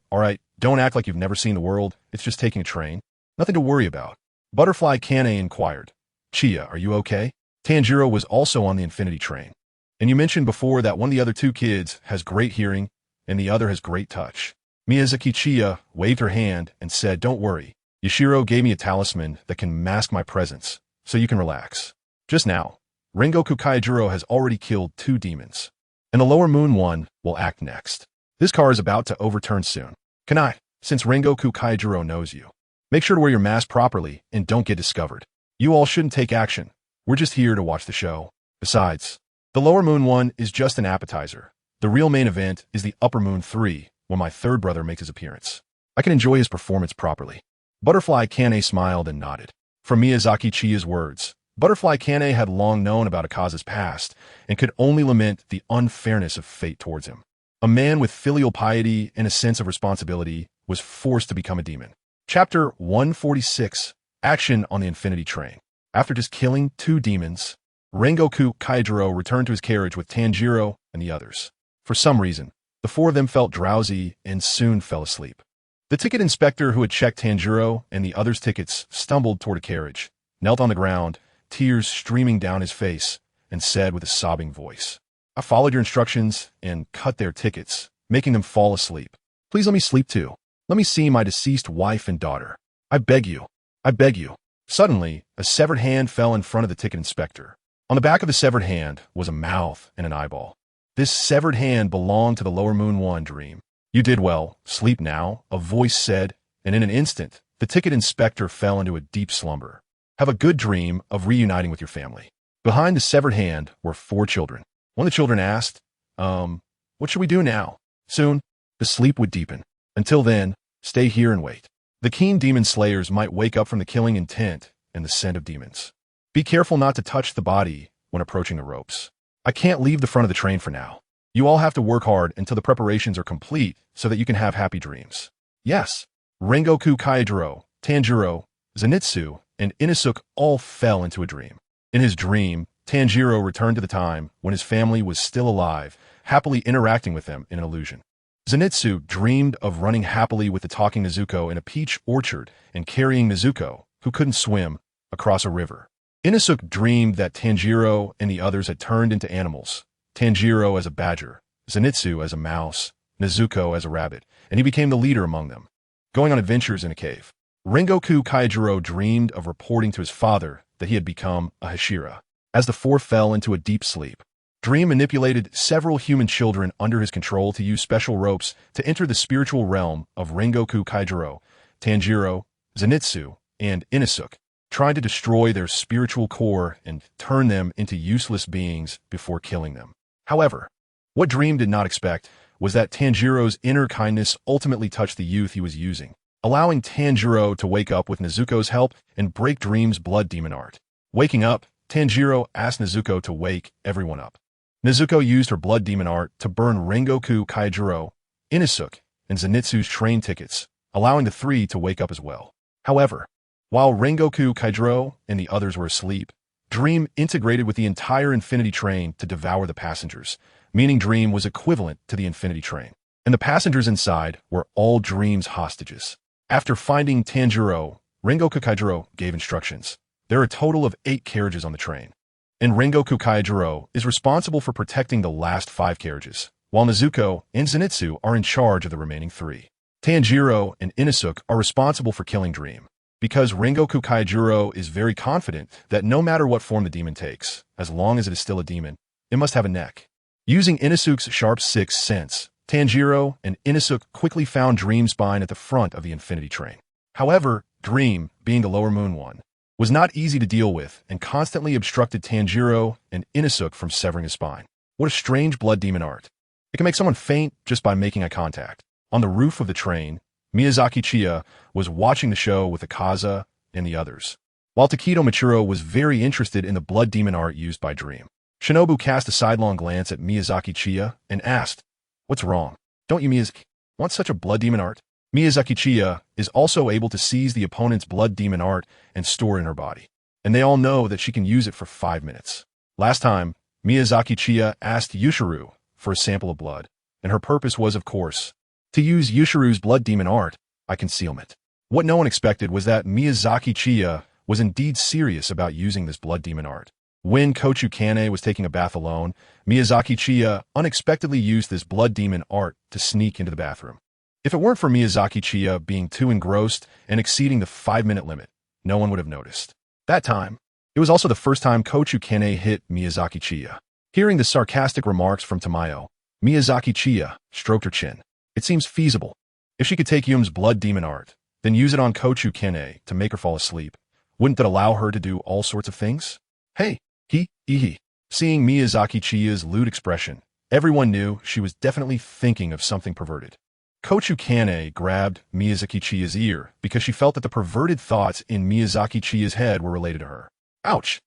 don't act like you've never seen the world. It's just taking a train. Nothing to worry about." Butterfly Kane inquired, "Chiya, are you okay?" Tanjiro was also on the Infinity Train. "And you mentioned before that one of the other two kids has great hearing and the other has great touch." Miyazaki Chiya waved her hand and said, "Don't worry. Yashiro gave me a talisman that can mask my presence, so you can relax. Just now, Rengoku Kaijiro has already killed two demons, and the Lower Moon one will act next. This car is about to overturn soon. Kanai, since Rengoku Kaijiro knows you, make sure to wear your mask properly and don't get discovered. You all shouldn't take action. We're just here to watch the show. Besides, the Lower Moon one is just an appetizer. The real main event is the Upper Moon 3 when my third brother makes his appearance. I can enjoy his performance properly." Butterfly Kane smiled and nodded. From Miyazaki Chiya's words, Butterfly Kane had long known about Akaza's past and could only lament the unfairness of fate towards him. A man with filial piety and a sense of responsibility was forced to become a demon. Chapter 146, Action on the Infinity Train. After just killing two demons, Rengoku Kaijiro returned to his carriage with Tanjiro and the others. For some reason, the four of them felt drowsy and soon fell asleep. The ticket inspector who had checked Tanjiro and the others' tickets stumbled toward a carriage, knelt on the ground, tears streaming down his face, and said with a sobbing voice, "I followed your instructions and cut their tickets, making them fall asleep. Please let me sleep too. Let me see my deceased wife and daughter. I beg you. I beg you." Suddenly, a severed hand fell in front of the ticket inspector. On the back of the severed hand was a mouth and an eyeball. This severed hand belonged to the Lower Moon 1 dream. "You did well. Sleep now," a voice said, and in an instant, the ticket inspector fell into a deep slumber. "Have a good dream of reuniting with your family." Behind the severed hand were 4 children. One of the children asked, what should we do now?" Soon, the sleep would deepen. Until then, stay here and wait. The keen demon slayers might wake up from the killing intent and the scent of demons. Be careful not to touch the body when approaching the ropes. I can't leave the front of the train for now. You all have to work hard until the preparations are complete so that you can have happy dreams. Yes. Rengoku Kaijiro, Tanjiro, Zenitsu, and Inosuke all fell into a dream. In his dream, Tanjiro returned to the time when his family was still alive, happily interacting with them in an illusion. Zenitsu dreamed of running happily with the talking Nezuko in a peach orchard and carrying Nezuko, who couldn't swim, across a river. Inosuke dreamed that Tanjiro and the others had turned into animals, Tanjiro as a badger, Zenitsu as a mouse, Nezuko as a rabbit, and he became the leader among them, going on adventures in a cave. Rengoku Kaijiro dreamed of reporting to his father that he had become a Hashira. As the four fell into a deep sleep, Dream manipulated several human children under his control to use special ropes to enter the spiritual realm of Rengoku Kaijiro, Tanjiro, Zenitsu, and Inosuke, trying to destroy their spiritual core and turn them into useless beings before killing them. However, what Dream did not expect was that Tanjiro's inner kindness ultimately touched the youth he was using, allowing Tanjiro to wake up with Nezuko's help and break Dream's blood demon art. Waking up, Tanjiro asked Nezuko to wake everyone up. Nezuko used her blood demon art to burn Rengoku Kaijiro, Inosuke, and Zenitsu's train tickets, allowing the three to wake up as well. However, while Rengoku Kaijiro and the others were asleep, Dream integrated with the entire Infinity Train to devour the passengers, meaning Dream was equivalent to the Infinity Train, and the passengers inside were all Dream's hostages. After finding Tanjiro, Rengoku Kaijiro gave instructions. There are a total of 8 carriages on the train, and Rengoku Kaijiro is responsible for protecting the last 5 carriages, while Nezuko and Zenitsu are in charge of the remaining 3. Tanjiro and Inosuke are responsible for killing Dream, because Rengoku Kaijiro is very confident that no matter what form the demon takes, as long as it is still a demon, it must have a neck. Using Inosuke's sharp sixth sense, Tanjiro and Inosuke quickly found Dream's spine at the front of the Infinity Train. However, Dream, being the lower moon one, was not easy to deal with and constantly obstructed Tanjiro and Inosuke from severing his spine. What a strange blood demon art. It can make someone faint just by making eye contact. On the roof of the train, Miyazaki Chiya was watching the show with Akaza and the others, while Takedo Machiro was very interested in the blood demon art used by Dream. Shinobu cast a sidelong glance at Miyazaki Chiya and asked, "What's wrong? Don't you, Miyazaki, want such a blood demon art?" Miyazaki Chiya is also able to seize the opponent's blood demon art and store it in her body, and they all know that she can use it for 5 minutes. Last time, Miyazaki Chiya asked Yushiru for a sample of blood, and her purpose was, of course, to use Yushiru's blood demon art by concealment. What no one expected was that Miyazaki Chiya was indeed serious about using this blood demon art. When Kochukane was taking a bath alone, Miyazaki Chiya unexpectedly used this blood demon art to sneak into the bathroom. If it weren't for Miyazaki Chiya being too engrossed and exceeding the 5-minute limit, no one would have noticed. That time, it was also the first time Kochukane hit Miyazaki Chiya. Hearing the sarcastic remarks from Tamayo, Miyazaki Chiya stroked her chin. It seems feasible. If she could take Yum's blood demon art, then use it on Kochukane to make her fall asleep, wouldn't that allow her to do all sorts of things? Hey, he. Seeing Miyazaki Chiya's lewd expression, everyone knew she was definitely thinking of something perverted. Kochukane grabbed Miyazaki Chiya's ear because she felt that the perverted thoughts in Miyazaki Chiya's head were related to her. Ouch,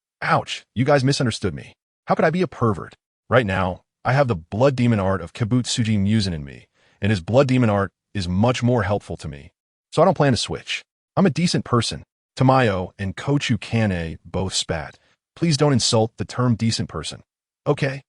you guys misunderstood me. How could I be a pervert? Right now, I have the blood demon art of Kibutsuji Muzan in me, and his blood demon art is much more helpful to me. So I don't plan to switch. I'm a decent person. Tamayo and Kochukane both spat. Please don't insult the term decent person. Okay?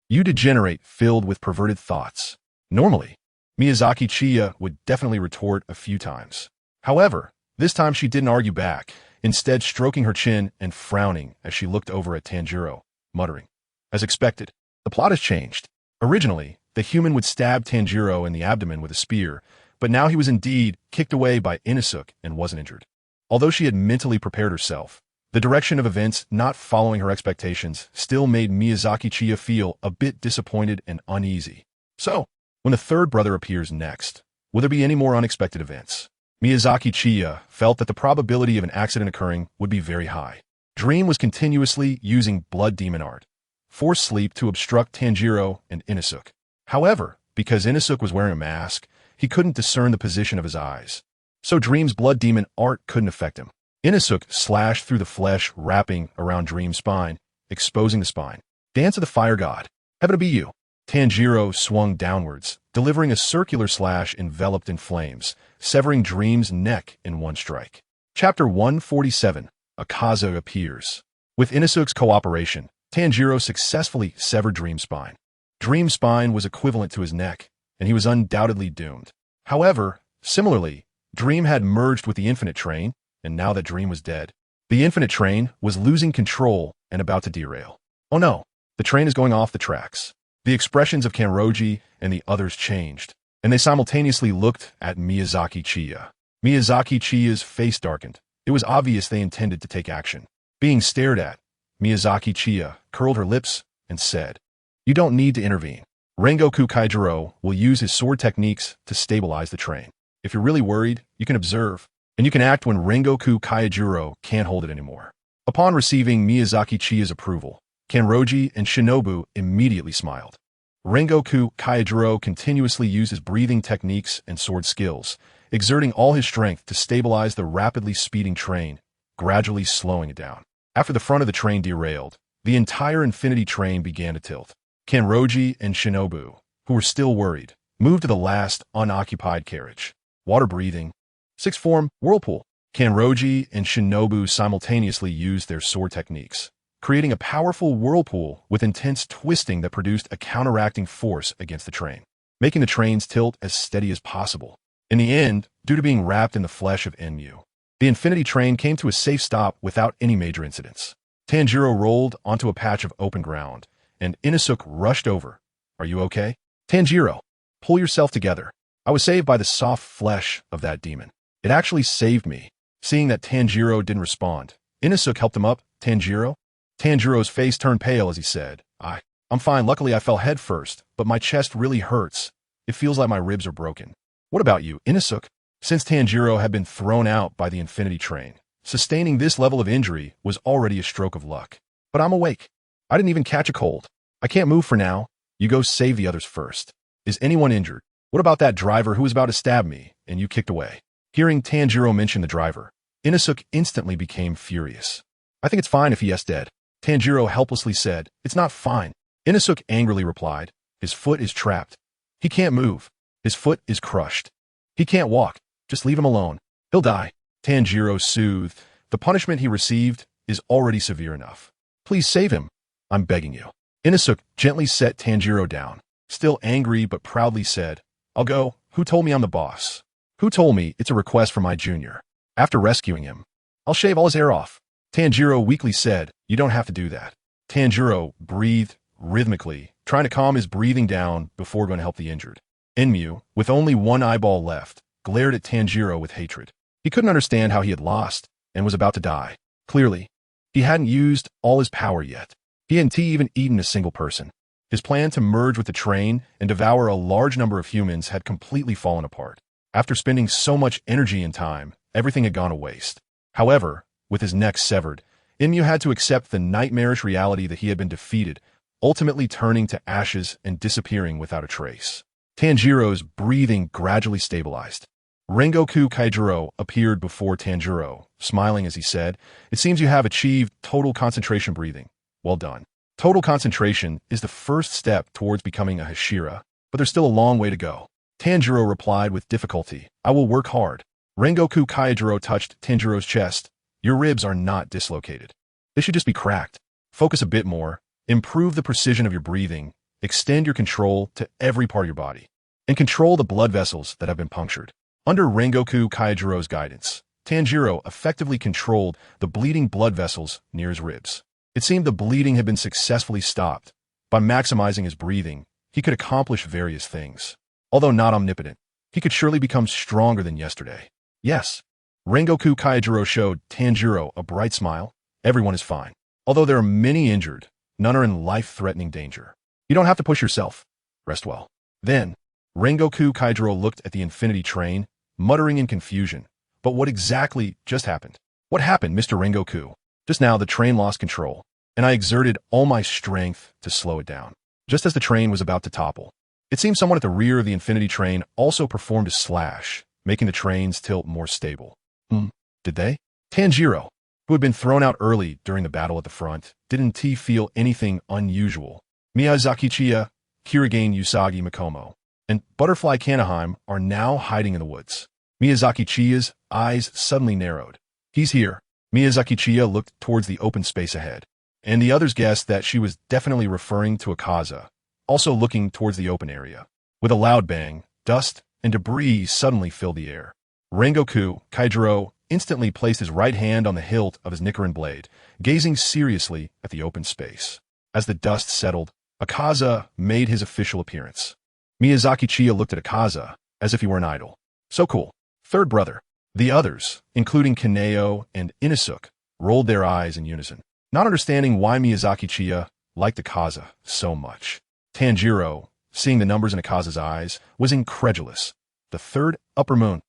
You degenerate filled with perverted thoughts. Normally, Miyazaki Chiya would definitely retort a few times. However, this time she didn't argue back, instead stroking her chin and frowning as she looked over at Tanjiro, muttering. As expected, the plot has changed. Originally, the human would stab Tanjiro in the abdomen with a spear, but now he was indeed kicked away by Inosuke and wasn't injured. Although she had mentally prepared herself, the direction of events not following her expectations still made Miyazaki Chiya feel a bit disappointed and uneasy. So, when the third brother appears next, will there be any more unexpected events? Miyazaki Chiya felt that the probability of an accident occurring would be very high. Dream was continuously using blood demon art, forced sleep to obstruct Tanjiro and Inosuke. However, because Inosuke was wearing a mask, he couldn't discern the position of his eyes, so Dream's blood demon art couldn't affect him. Inosuke slashed through the flesh wrapping around Dream's spine, exposing the spine. Dance of the fire god. Heaven to be you. Tanjiro swung downwards, delivering a circular slash enveloped in flames, severing Dream's neck in one strike. Chapter 147. Akaza appears. With Inosuke's cooperation, Tanjiro successfully severed Dream's spine. Dream's spine was equivalent to his neck, and he was undoubtedly doomed. However, similarly, Dream had merged with the Infinite Train, and now that Dream was dead, the Infinite Train was losing control and about to derail. Oh no, the train is going off the tracks. The expressions of Kanroji and the others changed, and they simultaneously looked at Miyazaki Chiya. Miyazaki Chiya's face darkened. It was obvious they intended to take action. Being stared at, Miyazaki Chiya curled her lips and said, "You don't need to intervene. Rengoku Kaijiro will use his sword techniques to stabilize the train. If you're really worried, you can observe, and you can act when Rengoku Kaijiro can't hold it anymore." Upon receiving Miyazaki Chiya's approval, Kanroji and Shinobu immediately smiled. Rengoku Kaijiro continuously used his breathing techniques and sword skills, exerting all his strength to stabilize the rapidly speeding train, gradually slowing it down. After the front of the train derailed, the entire Infinity Train began to tilt. Kanroji and Shinobu, who were still worried, moved to the last unoccupied carriage. Water breathing. Sixth form, whirlpool. Kanroji and Shinobu simultaneously used their sword techniques, creating a powerful whirlpool with intense twisting that produced a counteracting force against the train, making the trains tilt as steady as possible. In the end, due to being wrapped in the flesh of Enmu, the Infinity Train came to a safe stop without any major incidents. Tanjiro rolled onto a patch of open ground, and Inosuke rushed over. "Are you okay?" "Tanjiro, pull yourself together. I was saved by the soft flesh of that demon. It actually saved me." Seeing that Tanjiro didn't respond, Inosuke helped him up. "Tanjiro?" Tanjiro's face turned pale as he said, I'm fine. Luckily I fell head first, but my chest really hurts. It feels like my ribs are broken." "What about you, Inosuke?" Since Tanjiro had been thrown out by the Infinity Train, sustaining this level of injury was already a stroke of luck. "But I'm awake. I didn't even catch a cold. I can't move for now. You go save the others first. Is anyone injured? What about that driver who was about to stab me, and you kicked away?" Hearing Tanjiro mention the driver, Inosuke instantly became furious. "I think it's fine if he is dead." Tanjiro helplessly said, "It's not fine." Inosuke angrily replied, "His foot is trapped. He can't move. His foot is crushed. He can't walk. Just leave him alone. He'll die." Tanjiro soothed. "The punishment he received is already severe enough. Please save him. I'm begging you." Inosuke gently set Tanjiro down. Still angry but proudly said, "I'll go. Who told me I'm the boss? Who told me it's a request from my junior? After rescuing him, I'll shave all his hair off." Tanjiro weakly said, "You don't have to do that." Tanjiro breathed rhythmically, trying to calm his breathing down before going to help the injured. Enmu, with only one eyeball left, glared at Tanjiro with hatred. He couldn't understand how he had lost and was about to die. Clearly, he hadn't used all his power yet. He hadn't even eaten a single person. His plan to merge with the train and devour a large number of humans had completely fallen apart. After spending so much energy and time, everything had gone to waste. However, with his neck severed, Enmu had to accept the nightmarish reality that he had been defeated, ultimately turning to ashes and disappearing without a trace. Tanjiro's breathing gradually stabilized. Rengoku Kaijiro appeared before Tanjiro, smiling as he said, "It seems you have achieved total concentration breathing. Well done. Total concentration is the first step towards becoming a Hashira, but there's still a long way to go." Tanjiro replied with difficulty, "I will work hard." Rengoku Kaijiro touched Tanjiro's chest. "Your ribs are not dislocated. They should just be cracked. Focus a bit more. Improve the precision of your breathing. Extend your control to every part of your body. And control the blood vessels that have been punctured." Under Rengoku Kaijiro's guidance, Tanjiro effectively controlled the bleeding blood vessels near his ribs. It seemed the bleeding had been successfully stopped. By maximizing his breathing, he could accomplish various things. Although not omnipotent, he could surely become stronger than yesterday. Yes. Rengoku Kaijiro showed Tanjiro a bright smile. "Everyone is fine. Although there are many injured, none are in life-threatening danger. You don't have to push yourself. Rest well." Then, Rengoku Kaijiro looked at the Infinity Train, muttering in confusion. "But what exactly just happened?" "What happened, Mr. Rengoku?" "Just now the train lost control, and I exerted all my strength to slow it down, just as the train was about to topple. It seems someone at the rear of the Infinity Train also performed a slash, making the trains tilt more stable." Did they?" "Tanjiro, who had been thrown out early during the battle at the front, didn't he feel anything unusual. Miyazaki Chiya, Kirigane Usagi Makomo, and Butterfly Kanaheim are now hiding in the woods. Miyazaki Chiya's eyes suddenly narrowed. He's here. Miyazaki Chiya looked towards the open space ahead, and the others guessed that she was definitely referring to Akaza, also looking towards the open area. With a loud bang, dust and debris suddenly filled the air. Rengoku Kaijiro instantly placed his right hand on the hilt of his Nichiren blade, gazing seriously at the open space. As the dust settled, Akaza made his official appearance. Miyazaki Chiya looked at Akaza as if he were an idol. So cool. Third brother. The others, including Kaneo and Inosuke, rolled their eyes in unison, not understanding why Miyazaki Chiya liked Akaza so much. Tanjiro, seeing the numbers in Akaza's eyes, was incredulous. The third upper moon.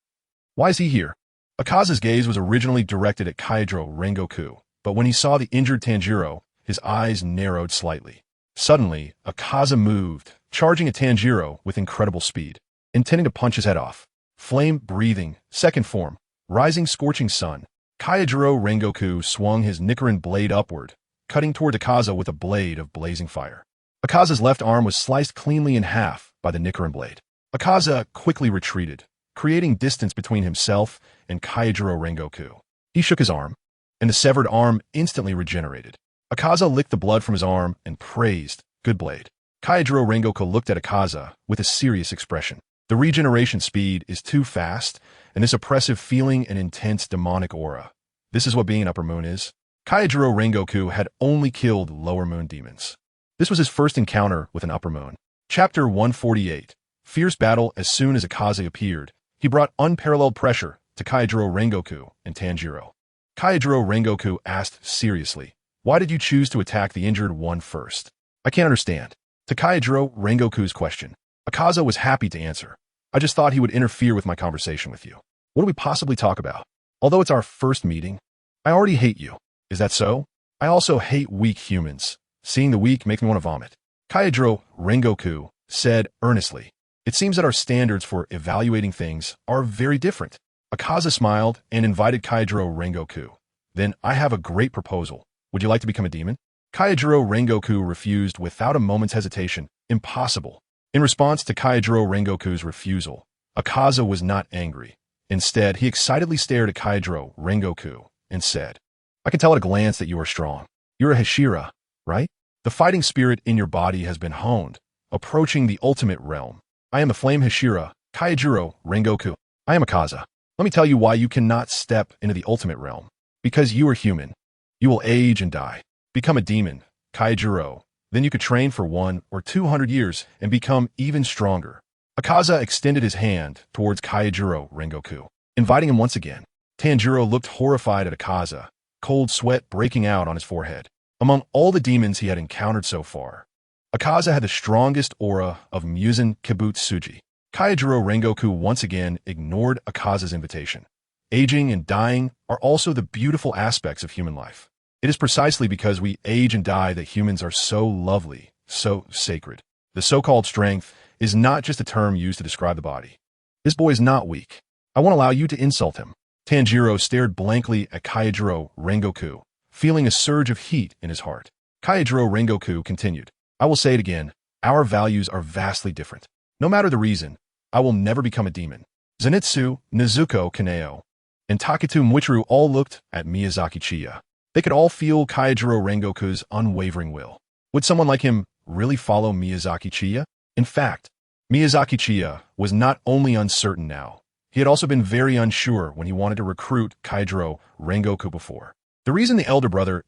Why is he here? Akaza's gaze was originally directed at Kaijiro Rengoku, but when he saw the injured Tanjiro, his eyes narrowed slightly. Suddenly, Akaza moved, charging at Tanjiro with incredible speed, intending to punch his head off. Flame-breathing, second form, rising scorching sun. Kaijiro Rengoku swung his Nichiren blade upward, cutting toward Akaza with a blade of blazing fire. Akaza's left arm was sliced cleanly in half by the Nichiren blade. Akaza quickly retreated, creating distance between himself and Kaijiro Rengoku. He shook his arm, and the severed arm instantly regenerated. Akaza licked the blood from his arm and praised, "Good blade." Kaijiro Rengoku looked at Akaza with a serious expression. The regeneration speed is too fast, and this oppressive feeling an intense demonic aura. This is what being an upper moon is. Kaijiro Rengoku had only killed lower moon demons. This was his first encounter with an upper moon. Chapter 148. Fierce battle. As soon as Akaza appeared, he brought unparalleled pressure to Kaijiro Rengoku and Tanjiro. Kaijiro Rengoku asked seriously, "Why did you choose to attack the injured one first?" "I can't understand." To Kaijiro Rengoku's question, Akaza was happy to answer. "I just thought he would interfere with my conversation with you. What do we possibly talk about? Although it's our first meeting, I already hate you. Is that so? I also hate weak humans. Seeing the weak makes me want to vomit." Kaijiro Rengoku said earnestly, "It seems that our standards for evaluating things are very different." Akaza smiled and invited Kaijiro Rengoku. "Then I have a great proposal. Would you like to become a demon?" Kaijiro Rengoku refused without a moment's hesitation. "Impossible." In response to Kaijiro Rengoku's refusal, Akaza was not angry. Instead, he excitedly stared at Kaijiro Rengoku and said, "I can tell at a glance that you are strong. You're a Hashira, right? The fighting spirit in your body has been honed, approaching the ultimate realm. I am the Flame Hashira, Kaijiro Rengoku. I am Akaza. Let me tell you why you cannot step into the ultimate realm. Because you are human. You will age and die. Become a demon, Kaijiro. Then you could train for 100 or 200 years and become even stronger." Akaza extended his hand towards Kaijiro Rengoku, inviting him once again. Tanjiro looked horrified at Akaza, cold sweat breaking out on his forehead. Among all the demons he had encountered so far, Akaza had the strongest aura of Muzan Kibutsuji. Kaijiro Rengoku once again ignored Akaza's invitation. Aging and dying are also the beautiful aspects of human life. It is precisely because we age and die that humans are so lovely, so sacred. The so-called strength is not just a term used to describe the body. This boy is not weak. I won't allow you to insult him. Tanjiro stared blankly at Kaijiro Rengoku, feeling a surge of heat in his heart. Kaijiro Rengoku continued, "I will say it again, our values are vastly different. No matter the reason, I will never become a demon." Zenitsu, Nezuko Kaneo, and Taketu Muichiro all looked at Miyazaki Chiya. They could all feel Kaijiro Rengoku's unwavering will. Would someone like him really follow Miyazaki Chiya? In fact, Miyazaki Chiya was not only uncertain now, he had also been very unsure when he wanted to recruit Kaijiro Rengoku before. The reason the elder brother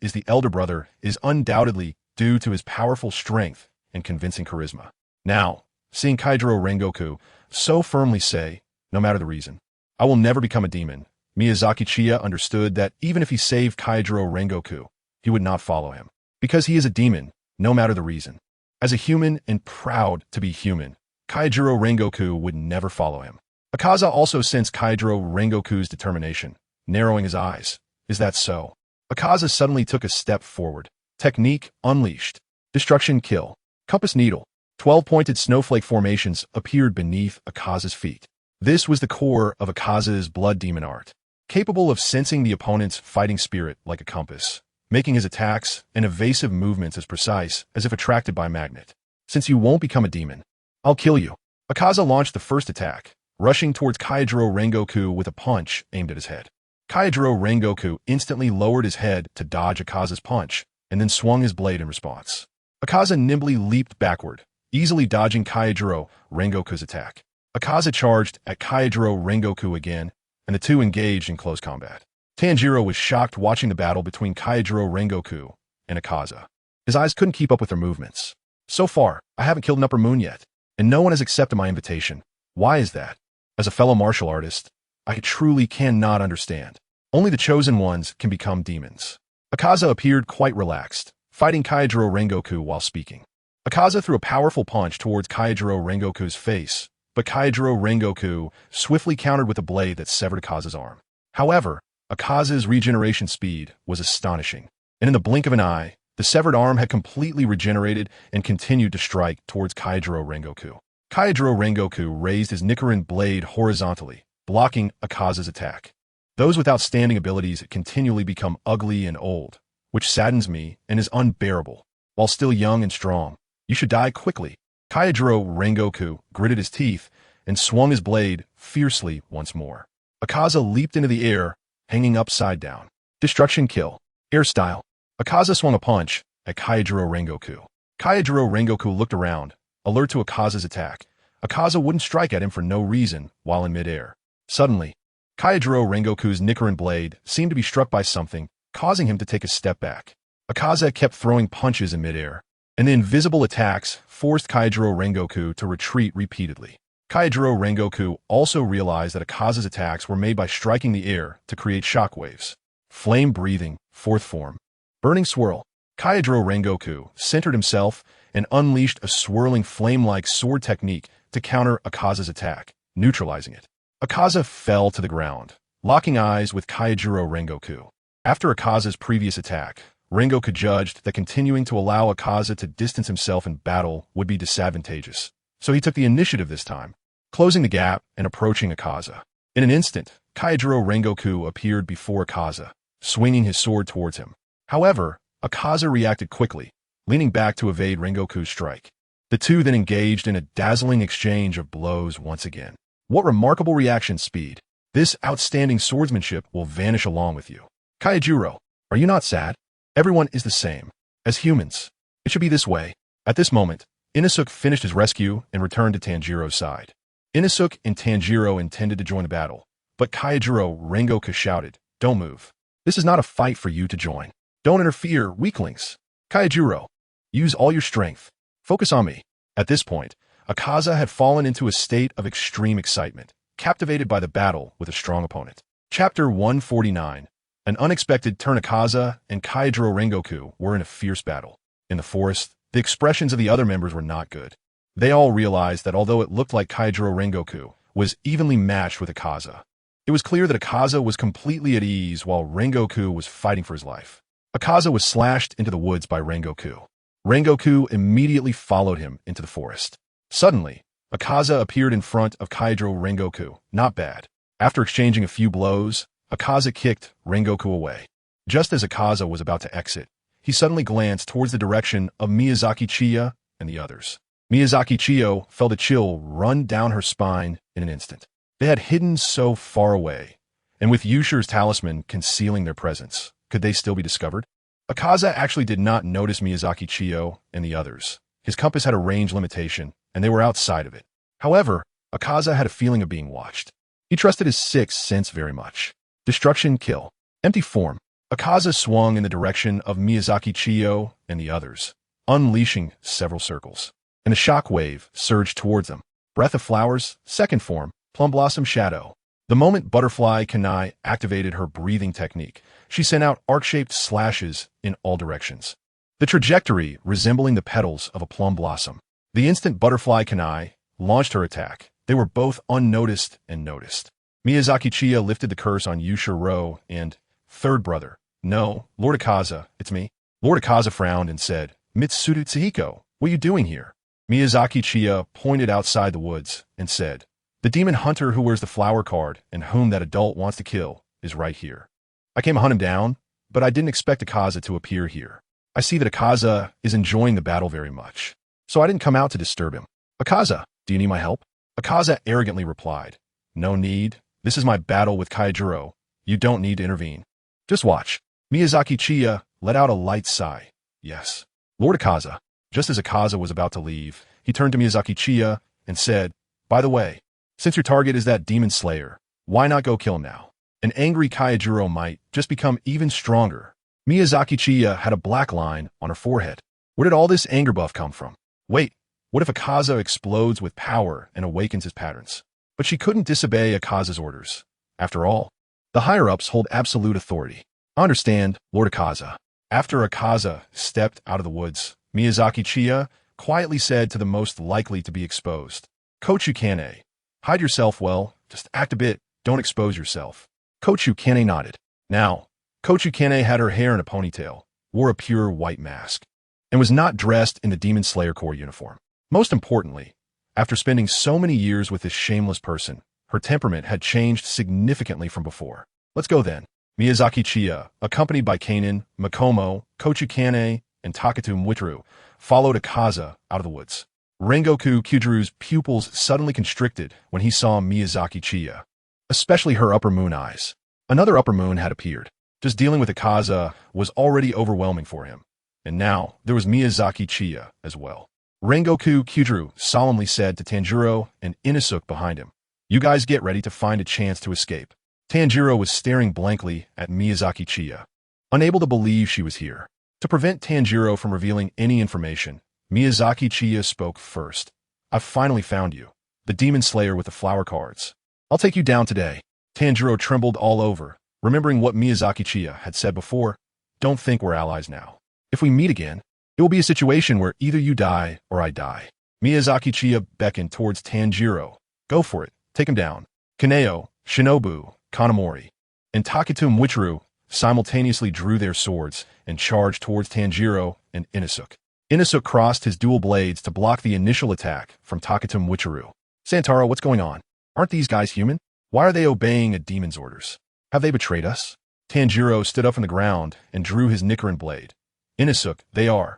is undoubtedly due to his powerful strength and convincing charisma. Now, seeing Kaijiro Rengoku so firmly say, "No matter the reason, I will never become a demon," Miyazaki Chiya understood that even if he saved Kaijiro Rengoku, he would not follow him. Because he is a demon, no matter the reason. As a human and proud to be human, Kaijiro Rengoku would never follow him. Akaza also sensed Kaijiro Rengoku's determination, narrowing his eyes. "Is that so?" Akaza suddenly took a step forward. Technique unleashed. Destruction kill. Compass needle. 12 pointed snowflake formations appeared beneath Akaza's feet. This was the core of Akaza's blood demon art. capable of sensing the opponent's fighting spirit like a compass, making his attacks and evasive movements as precise as if attracted by a magnet. Since you won't become a demon, I'll kill you. Akaza launched the first attack, rushing towards Kaijiro Rengoku with a punch aimed at his head. Kaijiro Rengoku instantly lowered his head to dodge Akaza's punch, and then swung his blade in response. Akaza nimbly leaped backward, easily dodging Kaijiro Rengoku's attack. Akaza charged at Kaijiro Rengoku again, and the two engaged in close combat. Tanjiro was shocked watching the battle between Kaijiro Rengoku and Akaza. His eyes couldn't keep up with their movements. So far, I haven't killed an upper moon yet, and no one has accepted my invitation. Why is that? As a fellow martial artist, I truly cannot understand. Only the chosen ones can become demons. Akaza appeared quite relaxed, fighting Kaijiro Rengoku while speaking. Akaza threw a powerful punch towards Kaijiro Rengoku's face, but Kaijiro Rengoku swiftly countered with a blade that severed Akaza's arm. However, Akaza's regeneration speed was astonishing, and in the blink of an eye, the severed arm had completely regenerated and continued to strike towards Kaijiro Rengoku. Kaijiro Rengoku raised his Nichiren blade horizontally, blocking Akaza's attack. Those with outstanding abilities continually become ugly and old, which saddens me and is unbearable. While still young and strong, you should die quickly. Kaijiro Rengoku gritted his teeth and swung his blade fiercely once more. Akaza leaped into the air, hanging upside down. Destruction kill. Air style. Akaza swung a punch at Kaijiro Rengoku. Kaijiro Rengoku looked around, alert to Akaza's attack. Akaza wouldn't strike at him for no reason while in midair. Suddenly, Kaijiro Rengoku's Nichiren blade seemed to be struck by something, causing him to take a step back. Akaza kept throwing punches in midair, and the invisible attacks forced Kaijiro Rengoku to retreat repeatedly. Kaijiro Rengoku also realized that Akaza's attacks were made by striking the air to create shockwaves. Flame breathing, fourth form. Burning swirl. Kaijiro Rengoku centered himself and unleashed a swirling flame-like sword technique to counter Akaza's attack, neutralizing it. Akaza fell to the ground, locking eyes with Kaijiro Rengoku. After Akaza's previous attack, Rengoku judged that continuing to allow Akaza to distance himself in battle would be disadvantageous, so he took the initiative this time, closing the gap and approaching Akaza. In an instant, Kaijiro Rengoku appeared before Akaza, swinging his sword towards him. However, Akaza reacted quickly, leaning back to evade Rengoku's strike. The two then engaged in a dazzling exchange of blows once again. What remarkable reaction speed. This outstanding swordsmanship will vanish along with you. Kaijiro, are you not sad? Everyone is the same. As humans, it should be this way. At this moment, Inosuke finished his rescue and returned to Tanjiro's side. Inosuke and Tanjiro intended to join the battle, but Kaijiro Rengoku shouted, "Don't move. This is not a fight for you to join. Don't interfere, weaklings. Kaijiro, use all your strength. Focus on me." At this point, Akaza had fallen into a state of extreme excitement, captivated by the battle with a strong opponent. Chapter 149. An unexpected turn. Akaza and Kaijiro Rengoku were in a fierce battle. In the forest, the expressions of the other members were not good. They all realized that although it looked like Kaijiro Rengoku was evenly matched with Akaza, it was clear that Akaza was completely at ease while Rengoku was fighting for his life. Akaza was slashed into the woods by Rengoku. Rengoku immediately followed him into the forest. Suddenly, Akaza appeared in front of Kaijiro Rengoku. Not bad. After exchanging a few blows, Akaza kicked Rengoku away. Just as Akaza was about to exit, he suddenly glanced towards the direction of Miyazaki Chiya and the others. Miyazaki Chiyo felt a chill run down her spine in an instant. They had hidden so far away, and with Yushi's talisman concealing their presence, could they still be discovered? Akaza actually did not notice Miyazaki Chiyo and the others. His compass had a range limitation, and they were outside of it. However, Akaza had a feeling of being watched. He trusted his sixth sense very much. Destruction kill. Empty form. Akaza swung in the direction of Miyazaki Chiyo and the others, unleashing several circles. And a shock wave surged towards them. Breath of flowers, second form, plum blossom shadow. The moment Butterfly Kanai activated her breathing technique, she sent out arc-shaped slashes in all directions, the trajectory resembling the petals of a plum blossom. The instant Butterfly Kanai launched her attack, they were both unnoticed and noticed. Miyazaki Chiya lifted the curse on Yushiro and, "Third brother, no, Lord Akaza, it's me." Lord Akaza frowned and said, "Mitsuru Tsuhiko, what are you doing here?" Miyazaki Chiya pointed outside the woods and said, "The demon hunter who wears the flower card and whom that adult wants to kill is right here. I came to hunt him down, but I didn't expect Akaza to appear here. I see that Akaza is enjoying the battle very much, so I didn't come out to disturb him. Akaza, do you need my help? Akaza arrogantly replied, no need. This is my battle with Kaijuro. You don't need to intervene. Just watch. Miyazaki Chiya let out a light sigh. Yes. Lord Akaza. Just as Akaza was about to leave, he turned to Miyazaki Chiya and said, by the way, since your target is that demon slayer, why not go kill him now? An angry Kaijuro might just become even stronger. Miyazaki Chiya had a black line on her forehead. Where did all this anger buff come from? Wait, what if Akaza explodes with power and awakens his patterns? But she couldn't disobey Akaza's orders. After all, the higher-ups hold absolute authority. I understand, Lord Akaza. After Akaza stepped out of the woods, Miyazaki Chiya quietly said to the most likely to be exposed, Kochukane, hide yourself well, just act a bit, don't expose yourself. Kochukane nodded. Now, Kochukane had her hair in a ponytail, wore a pure white mask, and was not dressed in the Demon Slayer Corps uniform. Most importantly, after spending so many years with this shameless person, her temperament had changed significantly from before. Let's go then. Miyazaki Chiya, accompanied by Kanin, Makomo, Kochukane, and Takatu Mwitru, followed Akaza out of the woods. Rengoku Kyujuru's pupils suddenly constricted when he saw Miyazaki Chiya, especially her upper moon eyes. Another upper moon had appeared. Just dealing with Akaza was already overwhelming for him. And now there was Miyazaki Chiya as well. Rengoku Kyujuru solemnly said to Tanjiro and Inosuke behind him, you guys get ready to find a chance to escape. Tanjiro was staring blankly at Miyazaki Chiya, unable to believe she was here. To prevent Tanjiro from revealing any information, Miyazaki Chiya spoke first. I've finally found you, the demon slayer with the flower cards. I'll take you down today. Tanjiro trembled all over, remembering what Miyazaki Chiya had said before. Don't think we're allies now. If we meet again, it will be a situation where either you die or I die. Miyazaki Chiya beckoned towards Tanjiro. Go for it. Take him down. Kaneo, Shinobu, Kanamori, and Takatu Mwitru simultaneously drew their swords and charged towards Tanjiro and Inosuke. Inosuke crossed his dual blades to block the initial attack from Takatu Mwitru. Santaro, what's going on? Aren't these guys human? Why are they obeying a demon's orders? Have they betrayed us? Tanjiro stood up from the ground and drew his Nichiren blade. Inosuke, they are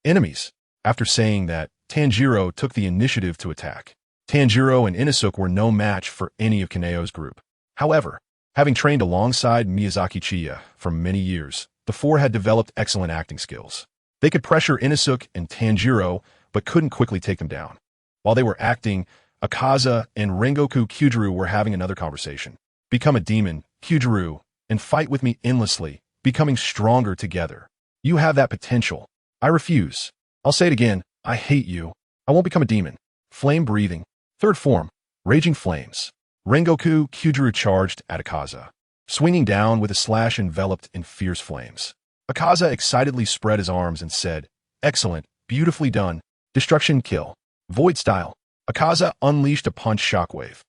enemies. After saying that, Tanjiro took the initiative to attack. Tanjiro and Inosuke were no match for any of Kaneo's group. However, having trained alongside Miyazaki Chiya for many years, the four had developed excellent acting skills. They could pressure Inosuke and Tanjiro, but couldn't quickly take them down. While they were acting, Akaza and Rengoku Kyujuru were having another conversation. Become a demon, Kyujuru, and fight with me endlessly, becoming stronger together. You have that potential. I refuse. I'll say it again, I hate you. I won't become a demon. Flame breathing. Third form, raging flames. Rengoku Kyujuru charged at Akaza, swinging down with a slash enveloped in fierce flames. Akaza excitedly spread his arms and said, excellent, beautifully done. Destruction kill. Void style. Akaza unleashed a punch shockwave,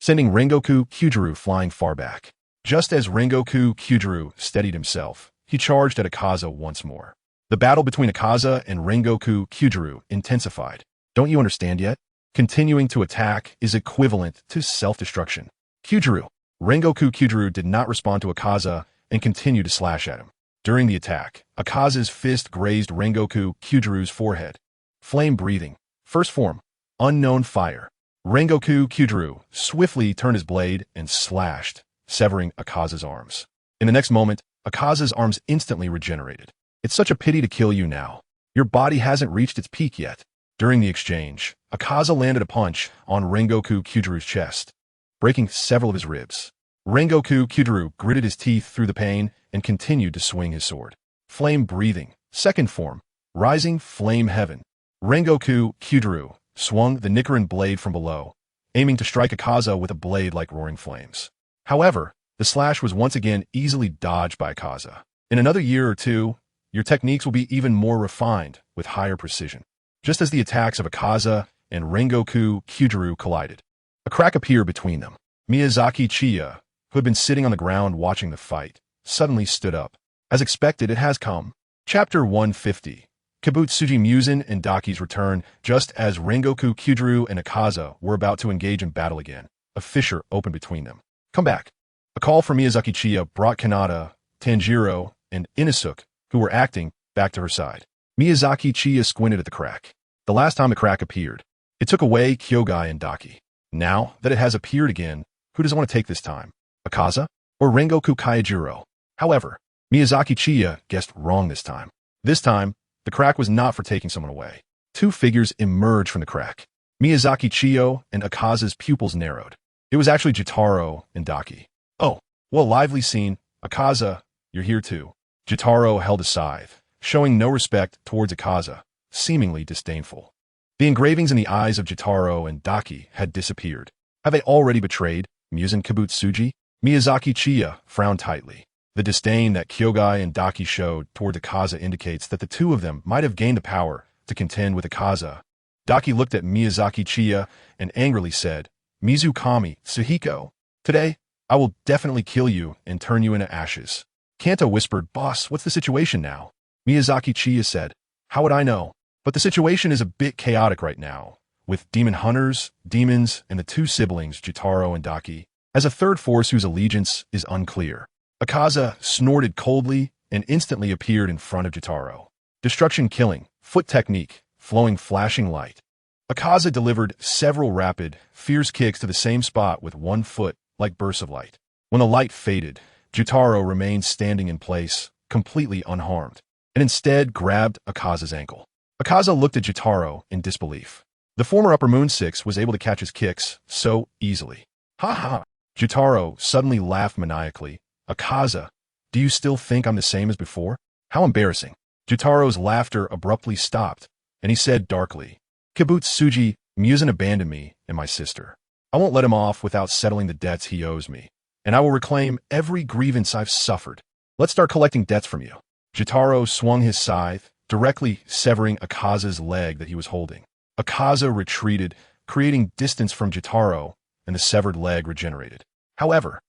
sending Rengoku Kyujuru flying far back. Just as Rengoku Kyujuru steadied himself, he charged at Akaza once more. The battle between Akaza and Rengoku Kyujuru intensified. Don't you understand yet? Continuing to attack is equivalent to self-destruction. Kyujuru. Rengoku Kyujuru did not respond to Akaza and continued to slash at him. During the attack, Akaza's fist grazed Rengoku Kyujuru's forehead. Flame breathing. First form. Unknown fire. Rengoku Kyujuru swiftly turned his blade and slashed, severing Akaza's arms. In the next moment, Akaza's arms instantly regenerated. It's such a pity to kill you now. Your body hasn't reached its peak yet. During the exchange, Akaza landed a punch on Rengoku Kyujuru's chest, breaking several of his ribs. Rengoku Kyujuru gritted his teeth through the pain and continued to swing his sword. Flame breathing. Second form. Rising flame heaven. Rengoku Kyujuru swung the Nichiren blade from below, aiming to strike Akaza with a blade like roaring flames. However, the slash was once again easily dodged by Akaza. In another year or two, your techniques will be even more refined with higher precision. Just as the attacks of Akaza and Rengoku Kyujuru collided, a crack appeared between them. Miyazaki Chiya, who had been sitting on the ground watching the fight, suddenly stood up. As expected, it has come. Chapter 150. Kibutsuji Muzan and Daki's return. Just as Rengoku Kyujuru and Akaza were about to engage in battle again, a fissure opened between them. Come back. A call from Miyazaki Chiya brought Kanata, Tanjiro, and Inosuke, who were acting, back to her side. Miyazaki Chiya squinted at the crack. The last time the crack appeared, it took away Kyogai and Daki. Now that it has appeared again, who does want to take this time? Akaza or Rengoku Kaijiro? However, Miyazaki Chiya guessed wrong this time. This time, the crack was not for taking someone away. Two figures emerged from the crack. Miyazaki Chiyo and Akaza's pupils narrowed. It was actually Jotaro and Daki. Oh, what a lively scene. Akaza, you're here too. Jotaro held a scythe, showing no respect towards Akaza, seemingly disdainful. The engravings in the eyes of Jotaro and Daki had disappeared. Have they already betrayed Muzan Kibutsuji? Miyazaki Chiya frowned tightly. The disdain that Kyogai and Daki showed toward Akaza indicates that the two of them might have gained the power to contend with Akaza. Daki looked at Miyazaki Chiya and angrily said, Mizukami, Suhiko, today, I will definitely kill you and turn you into ashes. Kanto whispered, Boss, what's the situation now? Miyazaki Chiya said, How would I know? But the situation is a bit chaotic right now, with demon hunters, demons, and the two siblings, Jotaro and Daki, as a third force whose allegiance is unclear. Akaza snorted coldly and instantly appeared in front of Jotaro. Destruction killing, foot technique, flowing flashing light. Akaza delivered several rapid, fierce kicks to the same spot with one foot, like bursts of light. When the light faded, Jotaro remained standing in place, completely unharmed, and instead grabbed Akaza's ankle. Akaza looked at Jotaro in disbelief. The former Upper Moon Six was able to catch his kicks so easily. Ha ha! Jotaro suddenly laughed maniacally. Akaza, do you still think I'm the same as before? How embarrassing. Jotaro's laughter abruptly stopped, and he said darkly, Kibutsuji, Muzan abandoned me and my sister. I won't let him off without settling the debts he owes me, and I will reclaim every grievance I've suffered. Let's start collecting debts from you. Jotaro swung his scythe, directly severing Akaza's leg that he was holding. Akaza retreated, creating distance from Jotaro, and the severed leg regenerated. However,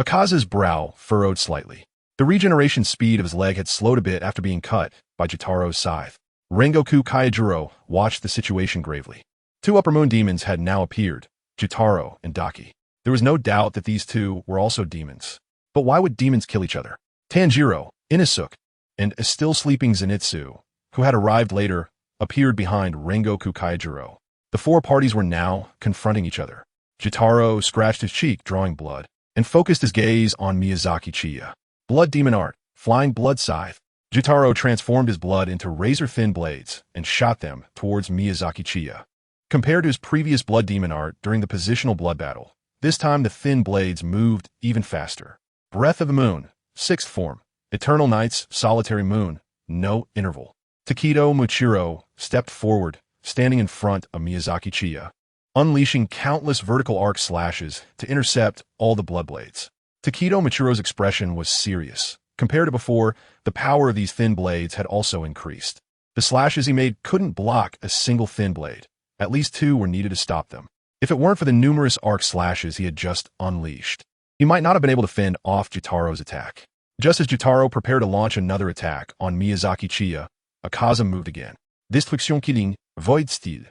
Akaza's brow furrowed slightly. The regeneration speed of his leg had slowed a bit after being cut by Jotaro's scythe. Rengoku Kaijiro watched the situation gravely. Two Upper Moon demons had now appeared, Jotaro and Daki. There was no doubt that these two were also demons. But why would demons kill each other? Tanjiro, Inosuke, and a still sleeping Zenitsu, who had arrived later, appeared behind Rengoku Kaijiro. The four parties were now confronting each other. Jotaro scratched his cheek, drawing blood, and focused his gaze on Miyazaki Chiya. Blood demon art, flying blood scythe. Jotaro transformed his blood into razor-thin blades and shot them towards Miyazaki Chiya. Compared to his previous blood demon art during the positional blood battle, this time the thin blades moved even faster. Breath of the Moon, sixth form. Eternal Nights, solitary moon, no interval. Takedo Muchiro stepped forward, standing in front of Miyazaki Chiya, unleashing countless vertical arc slashes to intercept all the blood blades. Takedo Muchiro's expression was serious. Compared to before, the power of these thin blades had also increased. The slashes he made couldn't block a single thin blade. At least two were needed to stop them. If it weren't for the numerous arc slashes he had just unleashed, he might not have been able to fend off Jotaro's attack. Just as Jotaro prepared to launch another attack on Miyazaki Chiya, Akaza moved again. Destruction killing, void steel.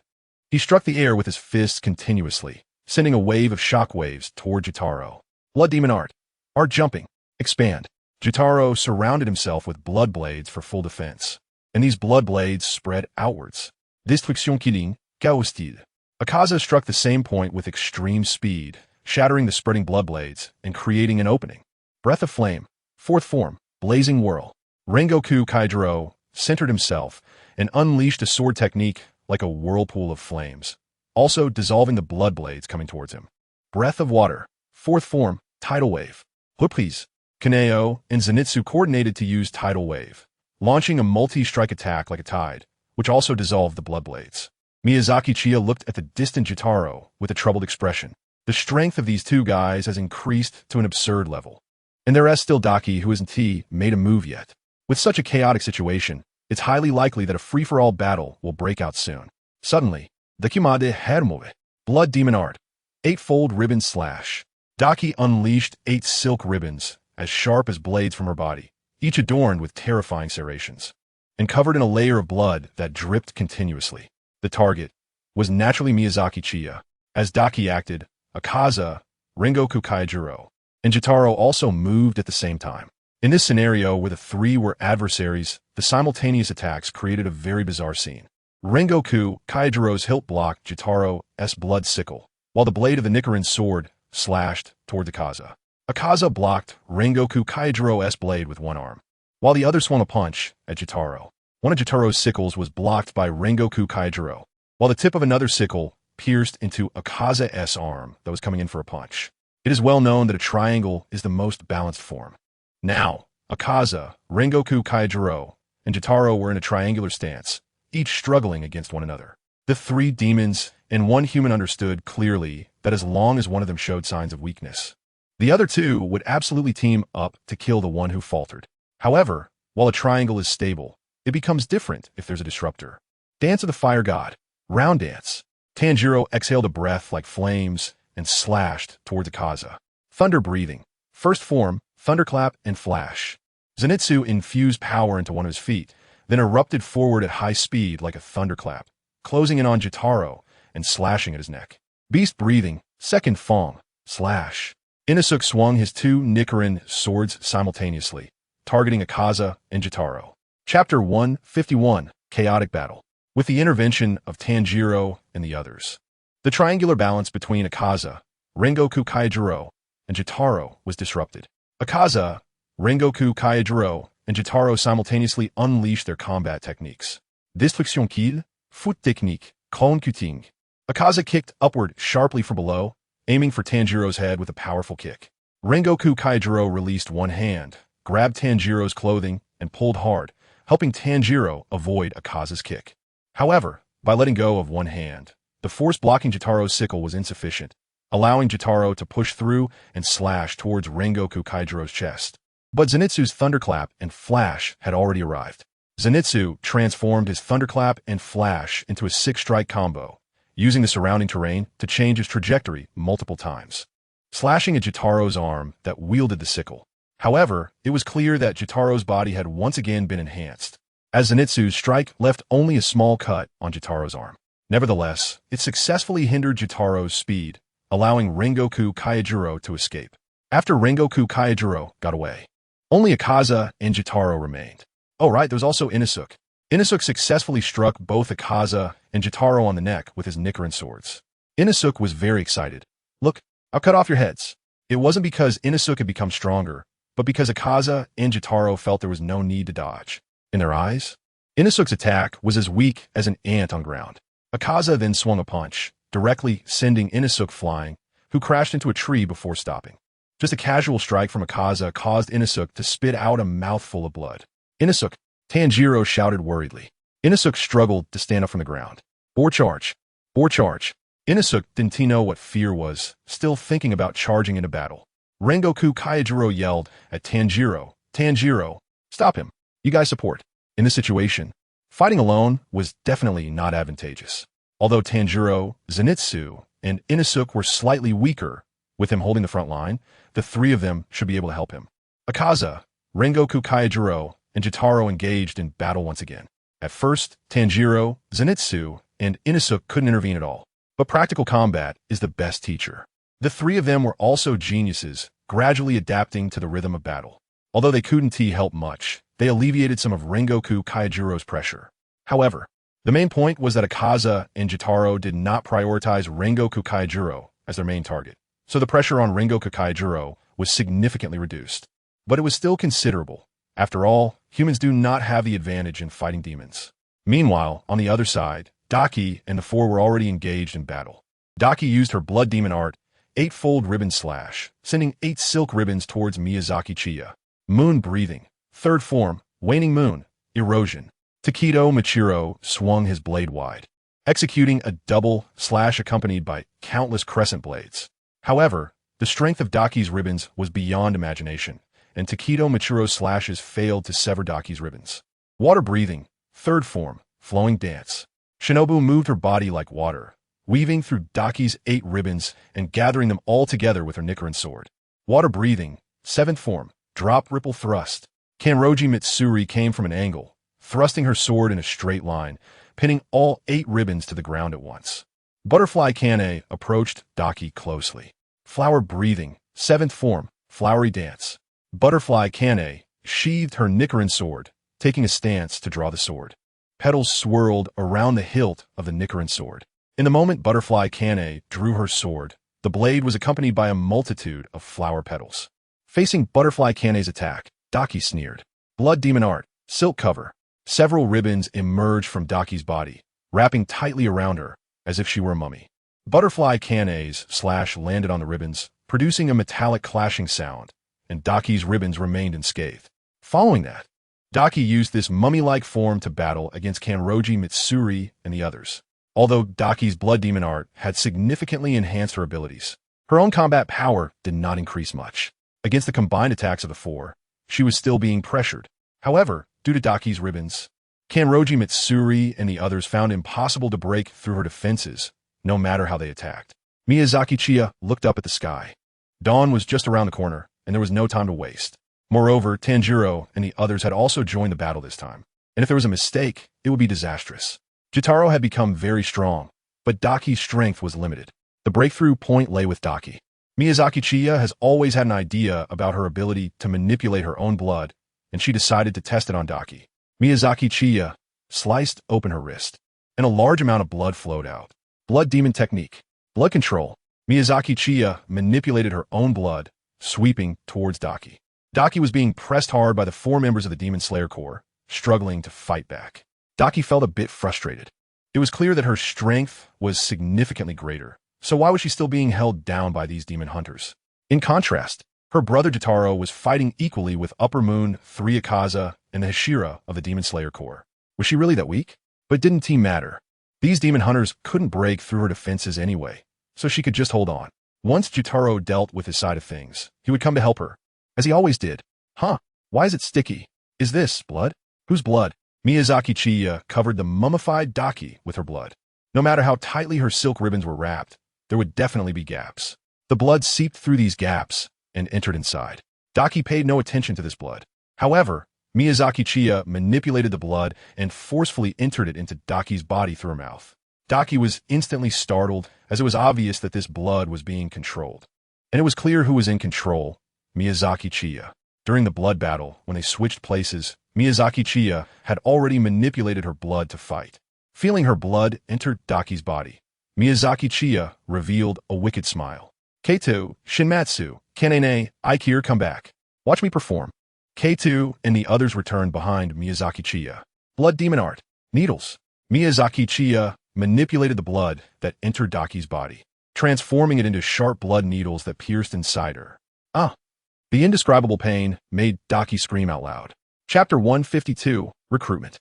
He struck the air with his fists continuously, sending a wave of shock waves toward Jotaro. Blood demon art. Art jumping. Expand. Jotaro surrounded himself with blood blades for full defense, and these blood blades spread outwards. Destruction killing, chaos steel. Akaza struck the same point with extreme speed, shattering the spreading blood blades and creating an opening. Breath of flame. Fourth form, blazing whirl. Rengoku Kaijiro centered himself and unleashed a sword technique like a whirlpool of flames, also dissolving the blood blades coming towards him. Breath of water. Fourth form, tidal wave. Reprise. Kaneo and Zenitsu coordinated to use tidal wave, launching a multi-strike attack like a tide, which also dissolved the blood blades. Miyazaki Chiya looked at the distant Jotaro with a troubled expression. The strength of these two guys has increased to an absurd level. And there is still Daki, who hasn't made a move yet. With such a chaotic situation, it's highly likely that a free-for-all battle will break out soon. Suddenly, Dakimade Hermove, blood demon art, eightfold ribbon slash. Daki unleashed 8 silk ribbons, as sharp as blades from her body, each adorned with terrifying serrations, and covered in a layer of blood that dripped continuously. The target was naturally Miyazaki Chiya. As Daki acted, Akaza, Rengoku Kaijiro, and Jotaro also moved at the same time. In this scenario, where the three were adversaries, the simultaneous attacks created a very bizarre scene. Rengoku Kaijiro's hilt blocked Jotaro's blood sickle, while the blade of the Nichiren sword slashed toward Akaza. Akaza blocked Rengoku Kaijiro's blade with one arm, while the other swung a punch at Jotaro. One of Jotaro's sickles was blocked by Rengoku Kaijiro, while the tip of another sickle pierced into Akaza's arm that was coming in for a punch. It is well known that a triangle is the most balanced form. Now, Akaza, Rengoku Kaijiro, and Jotaro were in a triangular stance, each struggling against one another. The three demons and one human understood clearly that as long as one of them showed signs of weakness, the other two would absolutely team up to kill the one who faltered. However, while a triangle is stable, it becomes different if there's a disruptor. Dance of the Fire God. Round dance. Tanjiro exhaled a breath like flames and slashed towards Akaza. Thunder breathing. First form, thunderclap and flash. Zenitsu infused power into one of his feet, then erupted forward at high speed like a thunderclap, closing in on Jotaro and slashing at his neck. Beast breathing. Second form, slash. Inosuke swung his two Nichiren swords simultaneously, targeting Akaza and Jotaro. Chapter 151, Chaotic Battle. With the intervention of Tanjiro and the others, the triangular balance between Akaza, Rengoku Kaijiro, and Jotaro was disrupted. Akaza, Rengoku Kaijiro, and Jotaro simultaneously unleashed their combat techniques. Destruction kill, foot technique, cunning. Akaza kicked upward sharply from below, aiming for Tanjiro's head with a powerful kick. Rengoku Kaijiro released one hand, grabbed Tanjiro's clothing, and pulled hard, helping Tanjiro avoid Akaza's kick. However, by letting go of one hand, the force blocking Jotaro's sickle was insufficient, allowing Jotaro to push through and slash towards Rengoku Kaijiro's chest. But Zenitsu's thunderclap and flash had already arrived. Zenitsu transformed his thunderclap and flash into a six-strike combo, using the surrounding terrain to change its trajectory multiple times, slashing at Jotaro's arm that wielded the sickle. However, it was clear that Jotaro's body had once again been enhanced, as Zenitsu's strike left only a small cut on Jotaro's arm. Nevertheless, it successfully hindered Jotaro's speed, allowing Rengoku Kaijiro to escape. After Rengoku Kaijiro got away, only Akaza and Jotaro remained. Oh right, there was also Inosuke. Inosuke successfully struck both Akaza and Jotaro on the neck with his Nichiren swords. Inosuke was very excited. Look, I'll cut off your heads. It wasn't because Inosuke had become stronger, but because Akaza and Jotaro felt there was no need to dodge. In their eyes, Inosuke's attack was as weak as an ant on ground. Akaza then swung a punch, directly sending Inosuke flying, who crashed into a tree before stopping. Just a casual strike from Akaza caused Inosuke to spit out a mouthful of blood. Inosuke, Tanjiro shouted worriedly. Inosuke struggled to stand up from the ground. Or charge. Or charge. Inosuke didn't know what fear was, still thinking about charging into battle. Rengoku Kaijiro yelled at Tanjiro, Tanjiro, stop him. You guys support. In this situation, fighting alone was definitely not advantageous. Although Tanjiro, Zenitsu, and Inosuke were slightly weaker, with him holding the front line, the three of them should be able to help him. Akaza, Rengoku Kaijiro, and Jotaro engaged in battle once again. At first, Tanjiro, Zenitsu, and Inosuke couldn't intervene at all. But practical combat is the best teacher. The three of them were also geniuses, gradually adapting to the rhythm of battle. Although they couldn't help much, they alleviated some of Rengoku Kaijiro's pressure. However, the main point was that Akaza and Jotaro did not prioritize Rengoku Kaijiro as their main target, so the pressure on Rengoku Kaijiro was significantly reduced. But it was still considerable. After all, humans do not have the advantage in fighting demons. Meanwhile, on the other side, Daki and the four were already engaged in battle. Daki used her blood demon art, eightfold ribbon slash, sending 8 silk ribbons towards Miyazaki Chiya. Moon breathing. Third form, waning moon, erosion. Takedo Machiro swung his blade wide, executing a double slash accompanied by countless crescent blades. However, the strength of Daki's ribbons was beyond imagination, and Takedo Machiro's slashes failed to sever Daki's ribbons. Water breathing. Third form, flowing dance. Shinobu moved her body like water, weaving through Daki's 8 ribbons and gathering them all together with her Nichiren sword. Water breathing. Seventh form, drop ripple thrust. Kanroji Mitsuri came from an angle, thrusting her sword in a straight line, pinning all 8 ribbons to the ground at once. Butterfly Kane approached Daki closely. Flower breathing. Seventh form, flowery dance. Butterfly Kane sheathed her Nichiren sword, taking a stance to draw the sword. Petals swirled around the hilt of the Nichiren sword. In the moment Butterfly Kane drew her sword, the blade was accompanied by a multitude of flower petals. Facing Butterfly Kane's attack, Daki sneered. Blood demon art, silk cover. Several ribbons emerged from Daki's body, wrapping tightly around her, as if she were a mummy. Butterfly Kane's slash landed on the ribbons, producing a metallic clashing sound, and Daki's ribbons remained unscathed. Following that, Daki used this mummy-like form to battle against Kanroji Mitsuri and the others. Although Daki's blood demon art had significantly enhanced her abilities, her own combat power did not increase much. Against the combined attacks of the four, she was still being pressured. However, due to Daki's ribbons, Kanroji Mitsuri and the others found it impossible to break through her defenses, no matter how they attacked. Miyazaki Chiya looked up at the sky. Dawn was just around the corner, and there was no time to waste. Moreover, Tanjiro and the others had also joined the battle this time, and if there was a mistake, it would be disastrous. Jotaro had become very strong, but Daki's strength was limited. The breakthrough point lay with Daki. Miyazaki Chiya has always had an idea about her ability to manipulate her own blood, and she decided to test it on Daki. Miyazaki Chiya sliced open her wrist, and a large amount of blood flowed out. Blood demon technique. Blood control. Miyazaki Chiya manipulated her own blood, sweeping towards Daki. Daki was being pressed hard by the four members of the Demon Slayer Corps, struggling to fight back. Daki felt a bit frustrated. It was clear that her strength was significantly greater, so why was she still being held down by these demon hunters? In contrast, her brother Jotaro was fighting equally with Upper Moon, 3 Akaza, and the Hashira of the Demon Slayer Corps. Was she really that weak? But didn't team matter? These demon hunters couldn't break through her defenses anyway, so she could just hold on. Once Jotaro dealt with his side of things, he would come to help her, as he always did. Huh? Why is it sticky? Is this blood? Whose blood? Miyazaki Chiya covered the mummified Daki with her blood. No matter how tightly her silk ribbons were wrapped, there would definitely be gaps. The blood seeped through these gaps and entered inside. Daki paid no attention to this blood. However, Miyazaki Chiya manipulated the blood and forcefully entered it into Daki's body through her mouth. Daki was instantly startled, as it was obvious that this blood was being controlled. And it was clear who was in control: Miyazaki Chiya. During the blood battle, when they switched places, Miyazaki Chiya had already manipulated her blood to fight. Feeling her blood enter Daki's body, Miyazaki Chiya revealed a wicked smile. K2, Shinmatsu, Kanene, Aikir, come back. Watch me perform. K2 and the others returned behind Miyazaki Chiya. Blood demon art. Needles. Miyazaki Chiya manipulated the blood that entered Daki's body, transforming it into sharp blood needles that pierced inside her. The indescribable pain made Daki scream out loud. Chapter 152, Recruitment.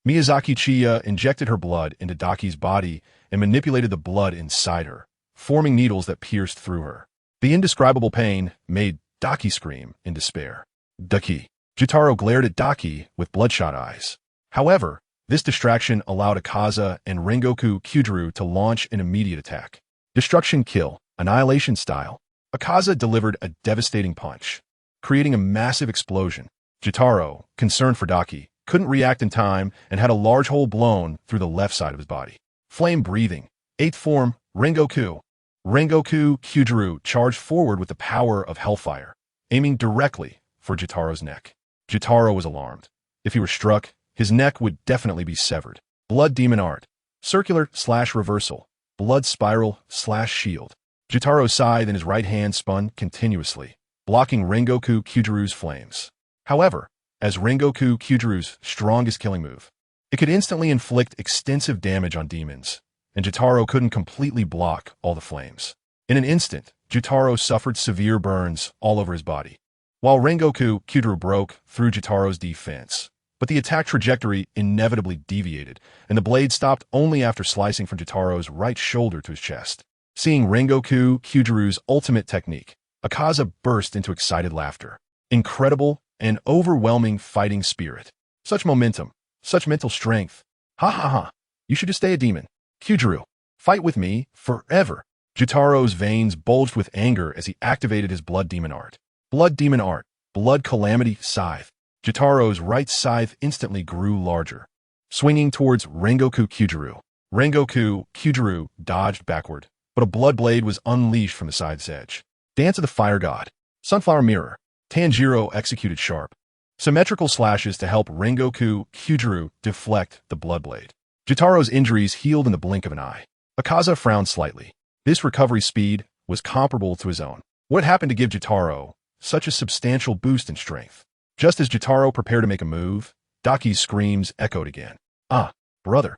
Miyazaki Chiya injected her blood into Daki's body and manipulated the blood inside her, forming needles that pierced through her. The indescribable pain made Daki scream in despair. Daki. Jotaro glared at Daki with bloodshot eyes. However, this distraction allowed Akaza and Rengoku Kyujuru to launch an immediate attack. Destruction kill, annihilation style. Akaza delivered a devastating punch, creating a massive explosion. Jotaro, concerned for Daki, couldn't react in time and had a large hole blown through the left side of his body. Flame breathing. 8th form, Rengoku. Rengoku Kyujuru charged forward with the power of Hellfire, aiming directly for Jotaro's neck. Jotaro was alarmed. If he were struck, his neck would definitely be severed. Blood demon art. Circular/reversal. Blood spiral/shield. Jotaro's scythe in his right hand spun continuously, blocking Rengoku Kyujuru's flames. However, as Rengoku Kyujuru's strongest killing move, it could instantly inflict extensive damage on demons, and Jotaro couldn't completely block all the flames. In an instant, Jotaro suffered severe burns all over his body, while Rengoku Kyujuru broke through Jotaro's defense. But the attack trajectory inevitably deviated, and the blade stopped only after slicing from Jotaro's right shoulder to his chest. Seeing Rengoku Kyujuru's ultimate technique, Akaza burst into excited laughter. Incredible and overwhelming fighting spirit. Such momentum, such mental strength. Ha ha ha. You should just stay a demon. Kyujuru, fight with me forever. Jotaro's veins bulged with anger as he activated his blood demon art. Blood demon art. Blood calamity scythe. Jotaro's right scythe instantly grew larger, swinging towards Rengoku Kyujuru. Rengoku Kyujuru dodged backward, but a blood blade was unleashed from the scythe's edge. Dance of the Fire God. Sunflower Mirror. Tanjiro executed sharp, symmetrical slashes to help Rengoku Kyujuru deflect the Bloodblade. Jitaro's injuries healed in the blink of an eye. Akaza frowned slightly. This recovery speed was comparable to his own. What happened to give Jitaro such a substantial boost in strength? Just as Jitaro prepared to make a move, Daki's screams echoed again. Ah, brother.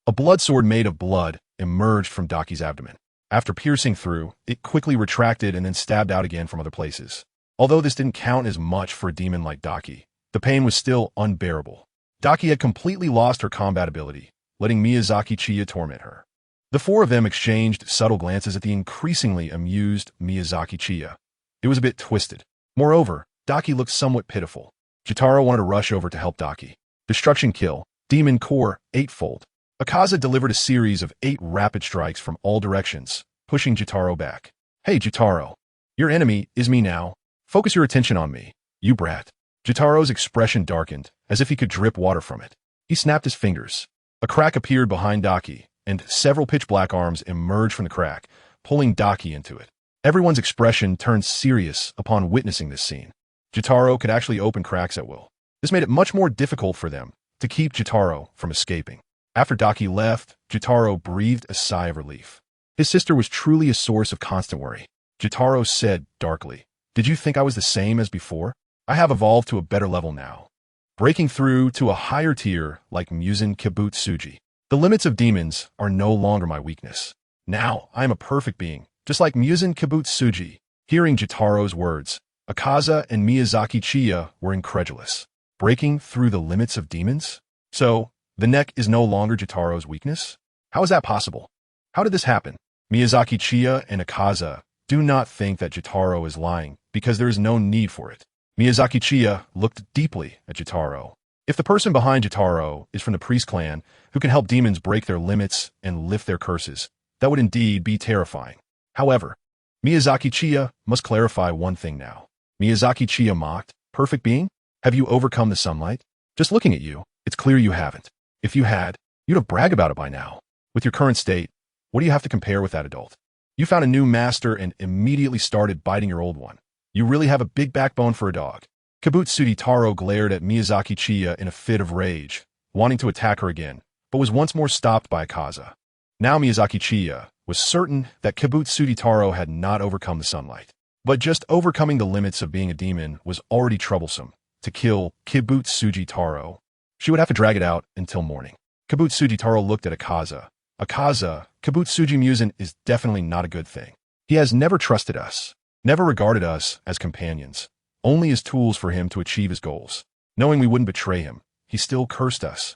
A blood sword made of blood emerged from Daki's abdomen. After piercing through, it quickly retracted and then stabbed out again from other places. Although this didn't count as much for a demon like Daki, the pain was still unbearable. Daki had completely lost her combat ability, letting Miyazaki Chiya torment her. The four of them exchanged subtle glances at the increasingly amused Miyazaki Chiya. It was a bit twisted. Moreover, Daki looked somewhat pitiful. Jitaro wanted to rush over to help Daki. Destruction kill, demon core, eightfold. Akaza delivered a series of 8 rapid strikes from all directions, pushing Jitaro back. Hey Jitaro, your enemy is me now. Focus your attention on me, you brat. Jitaro's expression darkened, as if he could drip water from it. He snapped his fingers. A crack appeared behind Daki, and several pitch-black arms emerged from the crack, pulling Daki into it. Everyone's expression turned serious upon witnessing this scene. Jitaro could actually open cracks at will. This made it much more difficult for them to keep Jitaro from escaping. After Daki left, Jitaro breathed a sigh of relief. His sister was truly a source of constant worry. Jitaro said darkly, "Did you think I was the same as before? I have evolved to a better level now. Breaking through to a higher tier like Muzan Kibutsuji. The limits of demons are no longer my weakness. Now I am a perfect being, just like Muzan Kibutsuji." Hearing Jitaro's words, Akaza and Miyazaki Chiya were incredulous. Breaking through the limits of demons? So, the neck is no longer Jitaro's weakness? How is that possible? How did this happen? Miyazaki Chiya and Akaza do not think that Jitaro is lying because there is no need for it. Miyazaki Chiya looked deeply at Jitaro. If the person behind Jitaro is from the priest clan who can help demons break their limits and lift their curses, that would indeed be terrifying. However, Miyazaki Chiya must clarify one thing now. Miyazaki Chiya mocked, "Perfect being? Have you overcome the sunlight? Just looking at you, it's clear you haven't. If you had, you'd have bragged about it by now. With your current state, what do you have to compare with that adult? You found a new master and immediately started biting your old one. You really have a big backbone for a dog." Kibutsuji Taro glared at Miyazaki Chiya in a fit of rage, wanting to attack her again, but was once more stopped by Akaza. Now Miyazaki Chiya was certain that Kibutsuji Taro had not overcome the sunlight. But just overcoming the limits of being a demon was already troublesome. To kill Kibutsuji Taro, she would have to drag it out until morning. Kibutsuji Taro looked at Akaza. "Akaza, Kibutsuji Muzan is definitely not a good thing. He has never trusted us, never regarded us as companions, only as tools for him to achieve his goals. Knowing we wouldn't betray him, he still cursed us."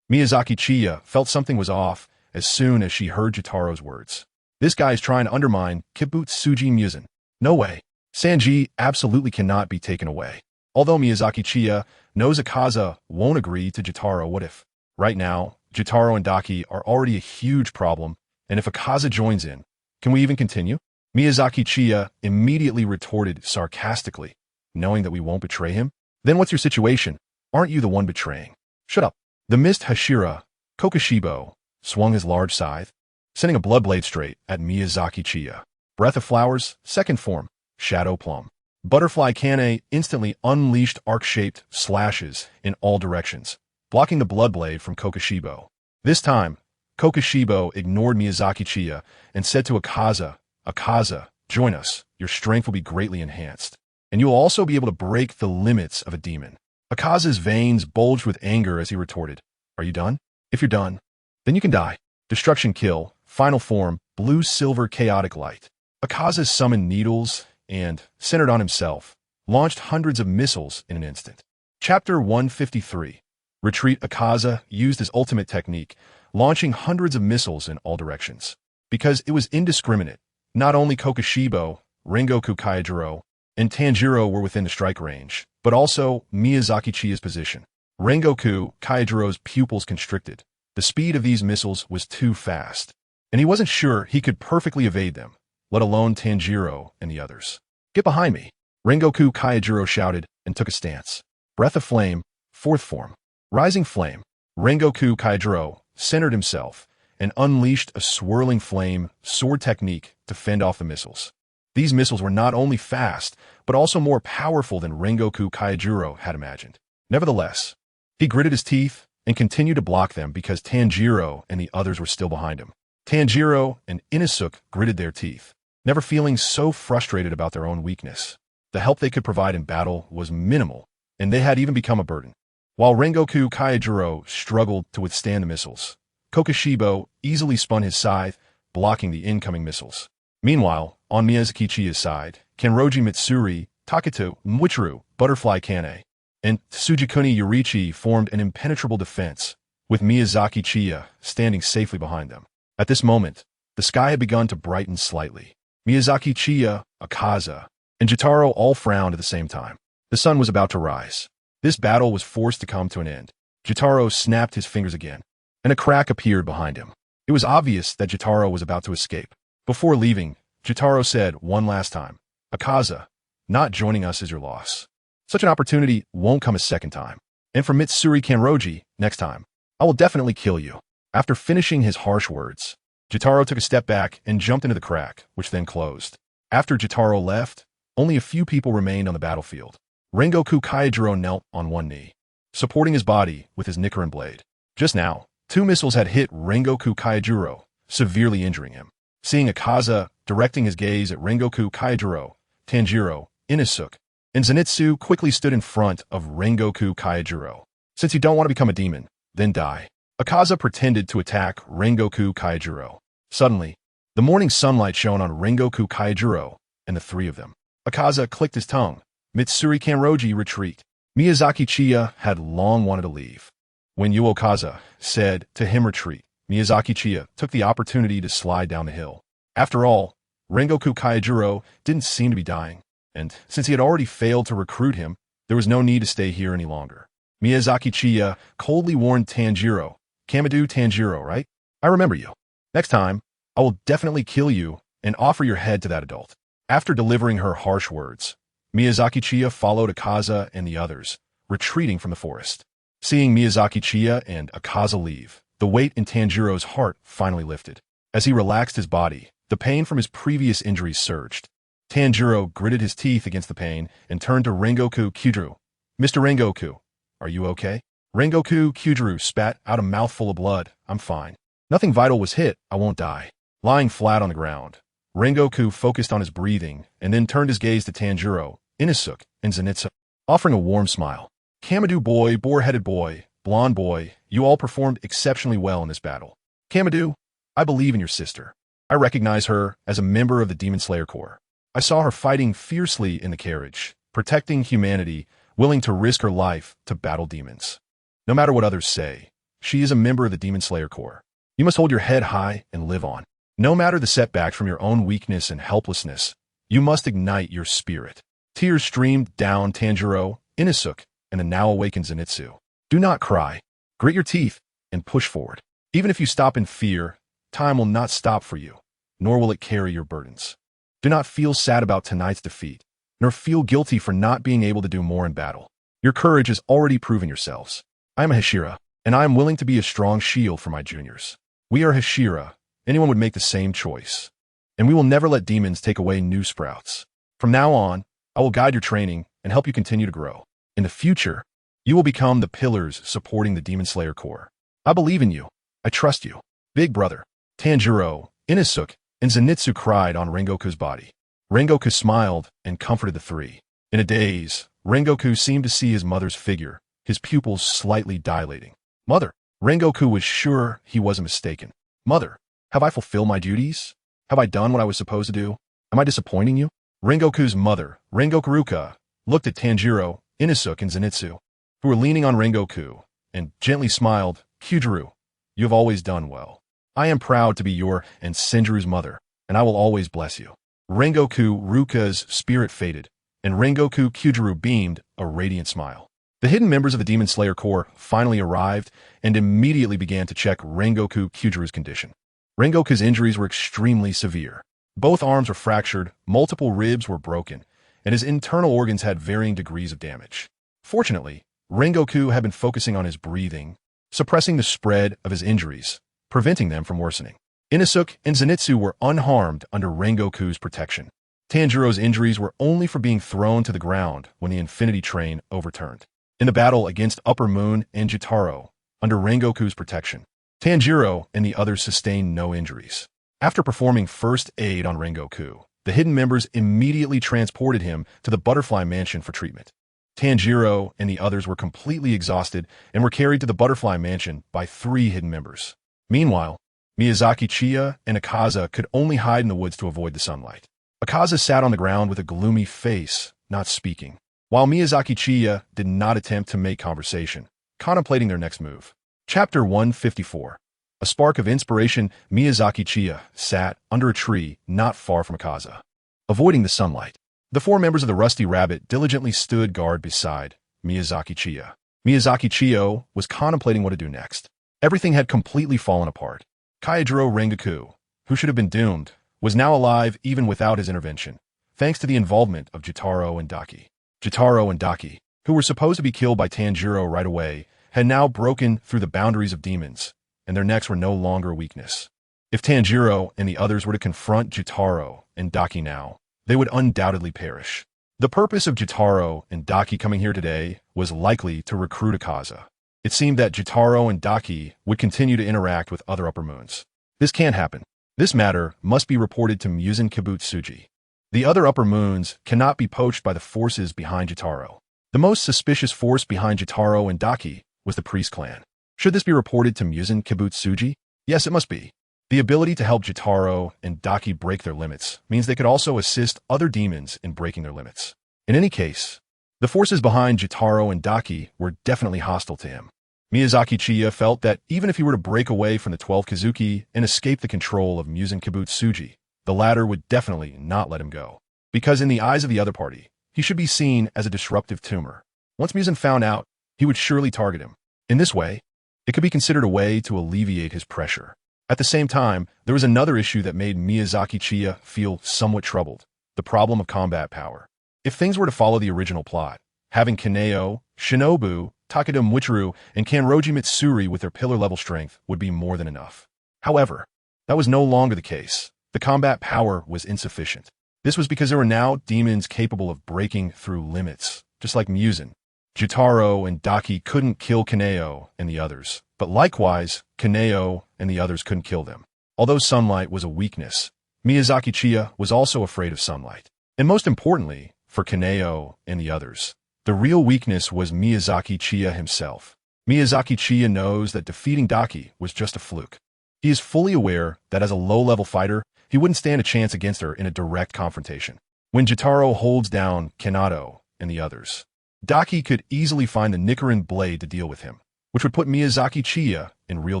Miyazaki Chiya felt something was off as soon as she heard Jitaro's words. This guy is trying to undermine Kibutsuji Muzan. No way. Sanji absolutely cannot be taken away. Although Miyazaki Chiya knows Akaza won't agree to Jitaro, what if? Right now, Jitaro and Daki are already a huge problem, and if Akaza joins in, can we even continue? Miyazaki Chiya immediately retorted sarcastically, "Knowing that we won't betray him? Then what's your situation? Aren't you the one betraying? Shut up." The mist Hashira, Kokoshibo, swung his large scythe, sending a bloodblade straight at Miyazaki Chiya. Breath of Flowers, second form, Shadow Plum. Butterfly Kane instantly unleashed arc-shaped slashes in all directions, blocking the bloodblade from Kokoshibo. This time, Kokoshibo ignored Miyazaki Chiya and said to Akaza, "Akaza, join us. Your strength will be greatly enhanced, and you will also be able to break the limits of a demon." Akaza's veins bulged with anger as he retorted, "Are you done? If you're done, then you can die." Destruction kill, final form, blue-silver chaotic light. Akaza summoned needles and, centered on himself, launched hundreds of missiles in an instant. Chapter 153. Retreat. Akaza used his ultimate technique, launching hundreds of missiles in all directions. Because it was indiscriminate, not only Kokoshibo, Rengoku Kaijiro, and Tanjiro were within the strike range, but also Miyazaki Chiya's position. Rengoku Kaijiro's pupils constricted. The speed of these missiles was too fast, and he wasn't sure he could perfectly evade them, let alone Tanjiro and the others. "Get behind me!" Rengoku Kaijiro shouted and took a stance. Breath of Flame, fourth form. Rising Flame. Rengoku Kaijiro centered himself and unleashed a swirling flame sword technique to fend off the missiles. These missiles were not only fast, but also more powerful than Rengoku Kaijuro had imagined. Nevertheless, he gritted his teeth and continued to block them because Tanjiro and the others were still behind him. Tanjiro and Inosuke gritted their teeth, never feeling so frustrated about their own weakness. The help they could provide in battle was minimal, and they had even become a burden. While Rengoku Kaijuro struggled to withstand the missiles, Kokushibo easily spun his scythe, blocking the incoming missiles. Meanwhile, on Miyazaki Chiya's side, Kanroji Mitsuri, Taketo, Muichiro, Butterfly Kane, and Tsugikuni Yorichi formed an impenetrable defense, with Miyazaki Chiya standing safely behind them. At this moment, the sky had begun to brighten slightly. Miyazaki Chiya, Akaza, and Jotaro all frowned at the same time. The sun was about to rise. This battle was forced to come to an end. Jotaro snapped his fingers again, and a crack appeared behind him. It was obvious that Jotaro was about to escape. Before leaving, Jotaro said one last time, "Akaza, not joining us is your loss. Such an opportunity won't come a second time. And for Mitsuri Kanroji, next time, I will definitely kill you." After finishing his harsh words, Jotaro took a step back and jumped into the crack, which then closed. After Jotaro left, only a few people remained on the battlefield. Rengoku Kaijuro knelt on one knee, supporting his body with his Nichiren blade. Just now, 2 missiles had hit Rengoku Kaijuro, severely injuring him. Seeing Akaza directing his gaze at Rengoku Kaijuro, Tanjiro, Inosuke, and Zenitsu quickly stood in front of Rengoku Kaijuro. "Since you don't want to become a demon, then die." Akaza pretended to attack Rengoku Kaijuro. Suddenly, the morning sunlight shone on Rengoku Kaijuro and the 3 of them. Akaza clicked his tongue. Mitsuri Kanroji retreat. Miyazaki Chiya had long wanted to leave. When Yu Akaza said to him retreat, Miyazaki Chiya took the opportunity to slide down the hill. After all, Rengoku Kaijuro didn't seem to be dying, and since he had already failed to recruit him, there was no need to stay here any longer. Miyazaki Chiya coldly warned Tanjiro, "Kamado Tanjiro, right? I remember you. Next time, I will definitely kill you and offer your head to that adult." After delivering her harsh words, Miyazaki Chiya followed Akaza and the others, retreating from the forest. Seeing Miyazaki Chiya and Akaza leave, the weight in Tanjiro's heart finally lifted. As he relaxed his body, the pain from his previous injuries surged. Tanjiro gritted his teeth against the pain and turned to Rengoku Kyujiro. "Mr. Rengoku, are you okay?" Rengoku Kyujiro spat out a mouthful of blood. "I'm fine. Nothing vital was hit. I won't die." Lying flat on the ground, Rengoku focused on his breathing and then turned his gaze to Tanjiro, Inosuke, and Zenitsu, offering a warm smile. "Kamado boy, boar-headed boy, blonde boy, you all performed exceptionally well in this battle. Kamado, I believe in your sister. I recognize her as a member of the Demon Slayer Corps. I saw her fighting fiercely in the carriage, protecting humanity, willing to risk her life to battle demons. No matter what others say, she is a member of the Demon Slayer Corps. You must hold your head high and live on. No matter the setbacks from your own weakness and helplessness, you must ignite your spirit." Tears streamed down Tanjiro, Inosuke, and the now-awakened Zenitsu. "Do not cry. Grit your teeth and push forward. Even if you stop in fear, time will not stop for you, nor will it carry your burdens. Do not feel sad about tonight's defeat, nor feel guilty for not being able to do more in battle. Your courage has already proven yourselves. I am a Hashira, and I am willing to be a strong shield for my juniors. We are Hashira. Anyone would make the same choice. And we will never let demons take away new sprouts. From now on, I will guide your training and help you continue to grow. In the future, you will become the pillars supporting the Demon Slayer Corps. I believe in you. I trust you. Big brother." Tanjiro, Inosuke, and Zenitsu cried on Rengoku's body. Rengoku smiled and comforted the 3. In a daze, Rengoku seemed to see his mother's figure, his pupils slightly dilating. "Mother." Rengoku was sure he wasn't mistaken. "Mother, have I fulfilled my duties? Have I done what I was supposed to do? Am I disappointing you?" Rengoku's mother, Rengokuruka, looked at Tanjiro, Inosuke, and Zenitsu, who were leaning on Rengoku, and gently smiled. "Kyujiro, you have always done well. I am proud to be your and Senjuru's mother, and I will always bless you." Rengoku Ruka's spirit faded, and Rengoku Kyujiro beamed a radiant smile. The hidden members of the Demon Slayer Corps finally arrived and immediately began to check Rengoku Kyujiro's condition. Rengoku's injuries were extremely severe. Both arms were fractured, multiple ribs were broken, and his internal organs had varying degrees of damage. Fortunately, Rengoku had been focusing on his breathing, suppressing the spread of his injuries, preventing them from worsening. Inosuke and Zenitsu were unharmed under Rengoku's protection. Tanjiro's injuries were only for being thrown to the ground when the Infinity Train overturned. In the battle against Upper Moon and Jotaro, under Rengoku's protection, Tanjiro and the others sustained no injuries. After performing first aid on Rengoku, the hidden members immediately transported him to the Butterfly Mansion for treatment. Tanjiro and the others were completely exhausted and were carried to the Butterfly Mansion by 3 hidden members. Meanwhile, Miyazaki, Chiya, and Akaza could only hide in the woods to avoid the sunlight. Akaza sat on the ground with a gloomy face, not speaking, while Miyazaki Chiya did not attempt to make conversation, contemplating their next move. Chapter 154. A spark of inspiration. Miyazaki Chiya sat under a tree not far from Akaza, avoiding the sunlight. The 4 members of the Rusty Rabbit diligently stood guard beside Miyazaki Chiya. Miyazaki Chiyo was contemplating what to do next. Everything had completely fallen apart. Kaijiro Rengoku, who should have been doomed, was now alive even without his intervention, thanks to the involvement of Jotaro and Daki. Jotaro and Daki, who were supposed to be killed by Tanjiro right away, had now broken through the boundaries of demons, and their necks were no longer a weakness. If Tanjiro and the others were to confront Jotaro and Daki now, they would undoubtedly perish. The purpose of Jotaro and Daki coming here today was likely to recruit Akaza. It seemed that Jotaro and Daki would continue to interact with other Upper Moons. This can't happen. This matter must be reported to Muzan Kibutsuji. The other Upper Moons cannot be poached by the forces behind Jotaro. The most suspicious force behind Jotaro and Daki was the Priest Clan. Should this be reported to Muzan Kibutsuji? Yes, it must be. The ability to help Jotaro and Daki break their limits means they could also assist other demons in breaking their limits. In any case, the forces behind Jotaro and Daki were definitely hostile to him. Miyazaki Chiya felt that even if he were to break away from the 12 Kazuki and escape the control of Muzan Kibutsuji, the latter would definitely not let him go. Because in the eyes of the other party, he should be seen as a disruptive tumor. Once Muzan found out, he would surely target him. In this way, it could be considered a way to alleviate his pressure. At the same time, there was another issue that made Miyazaki Chiya feel somewhat troubled: the problem of combat power. If things were to follow the original plot, having Kaneo, Shinobu, Takeda Muichiro, and Kanroji Mitsuri with their pillar-level strength would be more than enough. However, that was no longer the case. The combat power was insufficient. This was because there were now demons capable of breaking through limits, just like Muzan. Jotaro and Daki couldn't kill Kaneo and the others, but likewise, Kaneo and the others couldn't kill them. Although sunlight was a weakness, Miyazaki Chiya was also afraid of sunlight. And most importantly, for Kaneo and the others, the real weakness was Miyazaki Chiya himself. Miyazaki Chiya knows that defeating Daki was just a fluke. He is fully aware that as a low-level fighter, he wouldn't stand a chance against her in a direct confrontation. When Jotaro holds down Kanado and the others, Daki could easily find the Nichiren blade to deal with him, which would put Miyazaki Chiya in real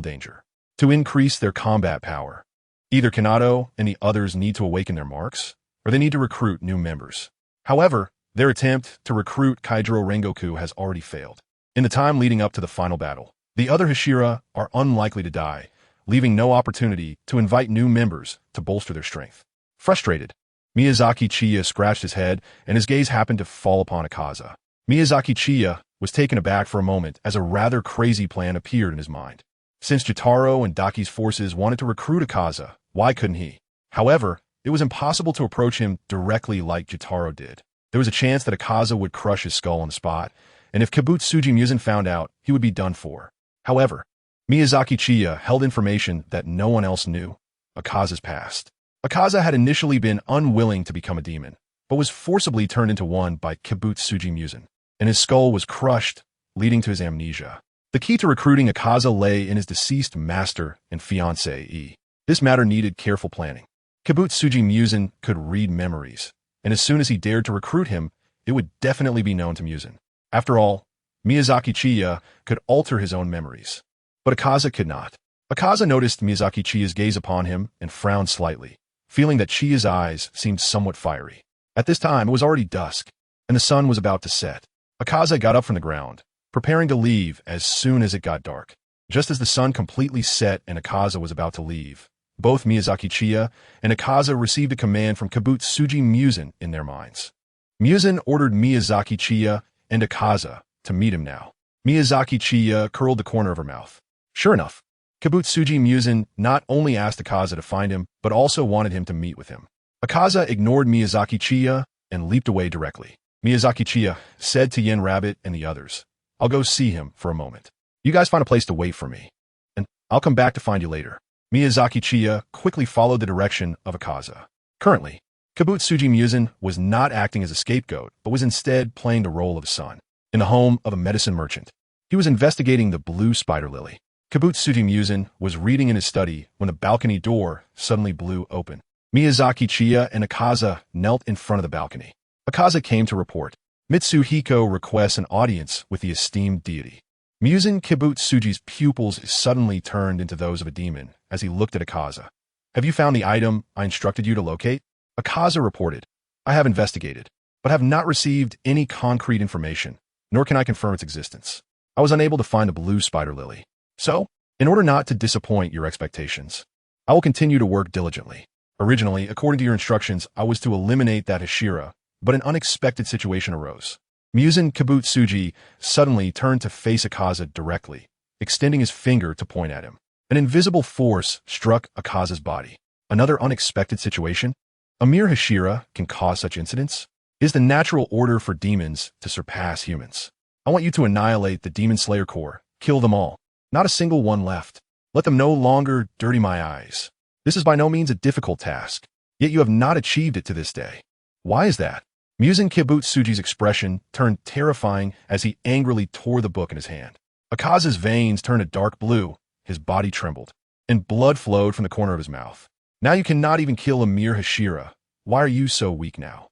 danger. To increase their combat power, either Kanado and the others need to awaken their marks, or they need to recruit new members. However, their attempt to recruit Kaijiro Rengoku has already failed. In the time leading up to the final battle, the other Hashira are unlikely to die, leaving no opportunity to invite new members to bolster their strength. Frustrated, Miyazaki Chiya scratched his head and his gaze happened to fall upon Akaza. Miyazaki Chiya was taken aback for a moment as a rather crazy plan appeared in his mind. Since Jotaro and Daki's forces wanted to recruit Akaza, why couldn't he? However, it was impossible to approach him directly like Jotaro did. There was a chance that Akaza would crush his skull on the spot, and if Kibutsuji Muzan found out, he would be done for. However, Miyazaki Chiya held information that no one else knew: Akaza's past. Akaza had initially been unwilling to become a demon, but was forcibly turned into one by Kibutsuji Muzan, and his skull was crushed, leading to his amnesia. The key to recruiting Akaza lay in his deceased master and fiancé. This matter needed careful planning. Kibutsuji Muzan could read memories, and as soon as he dared to recruit him, it would definitely be known to Muzan. After all, Miyazaki Chiya could alter his own memories, but Akaza could not. Akaza noticed Miyazaki Chiya's gaze upon him and frowned slightly, feeling that Chiya's eyes seemed somewhat fiery. At this time, it was already dusk, and the sun was about to set. Akaza got up from the ground, preparing to leave as soon as it got dark. Just as the sun completely set and Akaza was about to leave, both Miyazaki Chiya and Akaza received a command from Kibutsuji Muzan in their minds. Muzan ordered Miyazaki Chiya and Akaza to meet him now. Miyazaki Chiya curled the corner of her mouth. Sure enough, Kibutsuji Muzan not only asked Akaza to find him, but also wanted him to meet with him. Akaza ignored Miyazaki Chiya and leaped away directly. Miyazaki Chiya said to Yen Rabbit and the others, "I'll go see him for a moment. You guys find a place to wait for me, and I'll come back to find you later." Miyazaki Chiya quickly followed the direction of Akaza. Currently, Kibutsuji Muzan was not acting as a scapegoat, but was instead playing the role of a son. In the home of a medicine merchant, he was investigating the blue spider lily. Kibutsuji Muzan was reading in his study when the balcony door suddenly blew open. Miyazaki Chiya and Akaza knelt in front of the balcony. Akaza came to report. Mitsuhiko requests an audience with the esteemed deity. Muzan Kibutsuji's pupils suddenly turned into those of a demon as he looked at Akaza. "Have you found the item I instructed you to locate?" Akaza reported, "I have investigated, but have not received any concrete information, nor can I confirm its existence. I was unable to find the blue spider lily. So, in order not to disappoint your expectations, I will continue to work diligently. Originally, according to your instructions, I was to eliminate that Hashira, but an unexpected situation arose." Muzan Kibutsuji suddenly turned to face Akaza directly, extending his finger to point at him. An invisible force struck Akaza's body. Another unexpected situation? A mere Hashira can cause such incidents? It is the natural order for demons to surpass humans. I want you to annihilate the Demon Slayer Corps. Kill them all. Not a single one left. Let them no longer dirty my eyes. This is by no means a difficult task, yet you have not achieved it to this day. Why is that? Muzan Kibutsuji's expression turned terrifying as he angrily tore the book in his hand. Akaza's veins turned a dark blue, his body trembled, and blood flowed from the corner of his mouth. "Now you cannot even kill a mere Hashira. Why are you so weak now?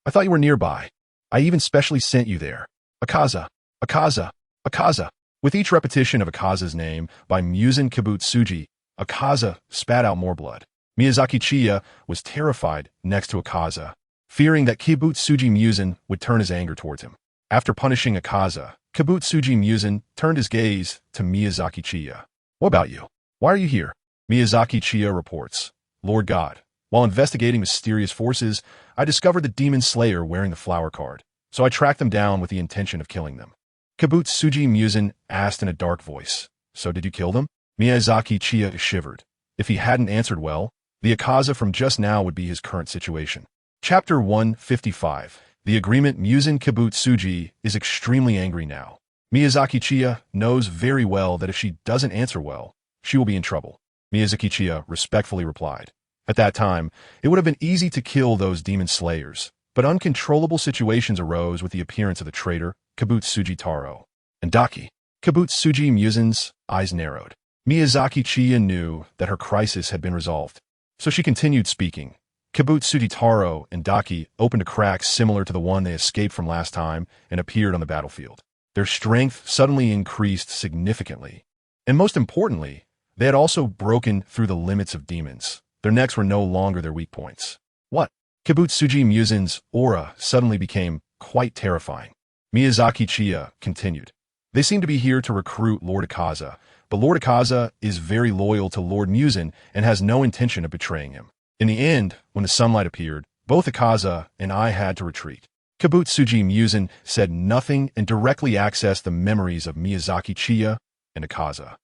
I thought you were nearby. I even specially sent you there. Akaza, Akaza, Akaza." With each repetition of Akaza's name by Muzan Kibutsuji, Akaza spat out more blood. Miyazaki Chiya was terrified next to Akaza, fearing that Kibutsuji Muzan would turn his anger towards him. After punishing Akaza, Kibutsuji Muzan turned his gaze to Miyazaki Chiya. "What about you? Why are you here?" Miyazaki Chiya reports, "Lord God, while investigating mysterious forces, I discovered the Demon Slayer wearing the flower card, so I tracked them down with the intention of killing them." Kibutsuji Muzan asked in a dark voice, "So did you kill them?" Miyazaki Chiya shivered. If he hadn't answered well, the Akaza from just now would be his current situation. Chapter 155. The Agreement. Muzan Kibutsuji is extremely angry now. Miyazaki Chiya knows very well that if she doesn't answer well, she will be in trouble. Miyazaki Chiya respectfully replied. At that time, it would have been easy to kill those demon slayers, but uncontrollable situations arose with the appearance of the traitor, Kibutsuji Taro, and Daki. Kibutsuji Muzan's eyes narrowed. Miyazaki Chiya knew that her crisis had been resolved, so she continued speaking. Kibutsuji Taro and Daki opened a crack similar to the one they escaped from last time and appeared on the battlefield. Their strength suddenly increased significantly, and most importantly, they had also broken through the limits of demons. Their necks were no longer their weak points. What? Kibutsuji Muzan's aura suddenly became quite terrifying. Miyazaki Chiya continued. They seem to be here to recruit Lord Akaza, but Lord Akaza is very loyal to Lord Muzan and has no intention of betraying him. In the end, when the sunlight appeared, both Akaza and I had to retreat. Kibutsuji Muzan said nothing and directly accessed the memories of Miyazaki Chiya and Akaza.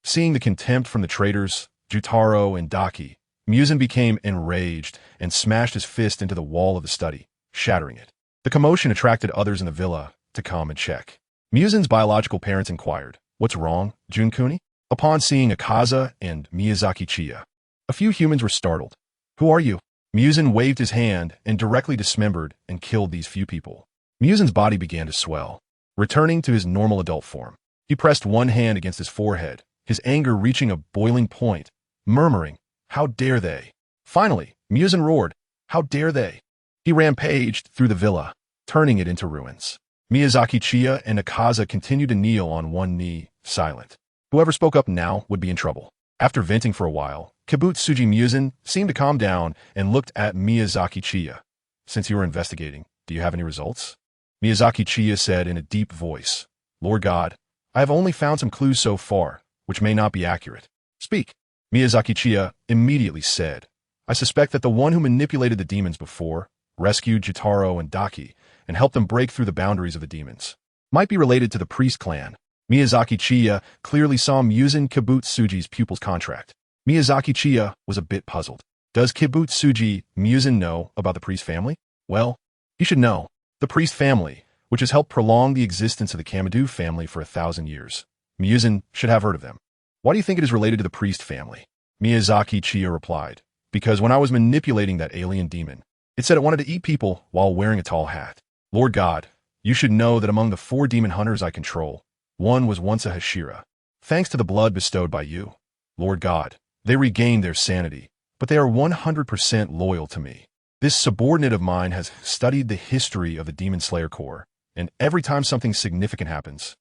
Seeing the contempt from the traitors, Jutaro and Daki, Muzan became enraged and smashed his fist into the wall of the study, shattering it. The commotion attracted others in the villa to come and check. Muzan's biological parents inquired, "What's wrong, Tsugikuni?" Upon seeing Akaza and Miyazaki Chiya, a few humans were startled. "Who are you?" Muzan waved his hand and directly dismembered and killed these few people. Muzan's body began to swell, returning to his normal adult form. He pressed one hand against his forehead, his anger reaching a boiling point, murmuring, "How dare they?" Finally, Muzan roared, "How dare they?" He rampaged through the villa, turning it into ruins. Miyazaki Chiya and Akaza continued to kneel on one knee, silent. Whoever spoke up now would be in trouble. After venting for a while, Kibutsuji Muzan seemed to calm down and looked at Miyazaki Chiya. "Since you are investigating, do you have any results?" Miyazaki Chiya said in a deep voice, "Lord God, I have only found some clues so far, which may not be accurate." "Speak." Miyazaki Chiya immediately said, "I suspect that the one who manipulated the demons before, rescued Jutaro and Daki, and helped them break through the boundaries of the demons, might be related to the priest clan." Miyazaki Chiya clearly saw Muzan Kibutsuji's pupil's contract. Miyazaki Chiya was a bit puzzled. Does Kibutsuji Muzan know about the priest family? Well, you should know. The priest family, which has helped prolong the existence of the Kamadu family for 1,000 years. Muzan should have heard of them. Why do you think it is related to the priest family? Miyazaki Chiya replied, because when I was manipulating that alien demon, it said it wanted to eat people while wearing a tall hat. Lord God, you should know that among the 4 demon hunters I control, one was once a Hashira. Thanks to the blood bestowed by you, Lord God, they regained their sanity, but they are 100% loyal to me. This subordinate of mine has studied the history of the Demon Slayer Corps, and every time something significant happens,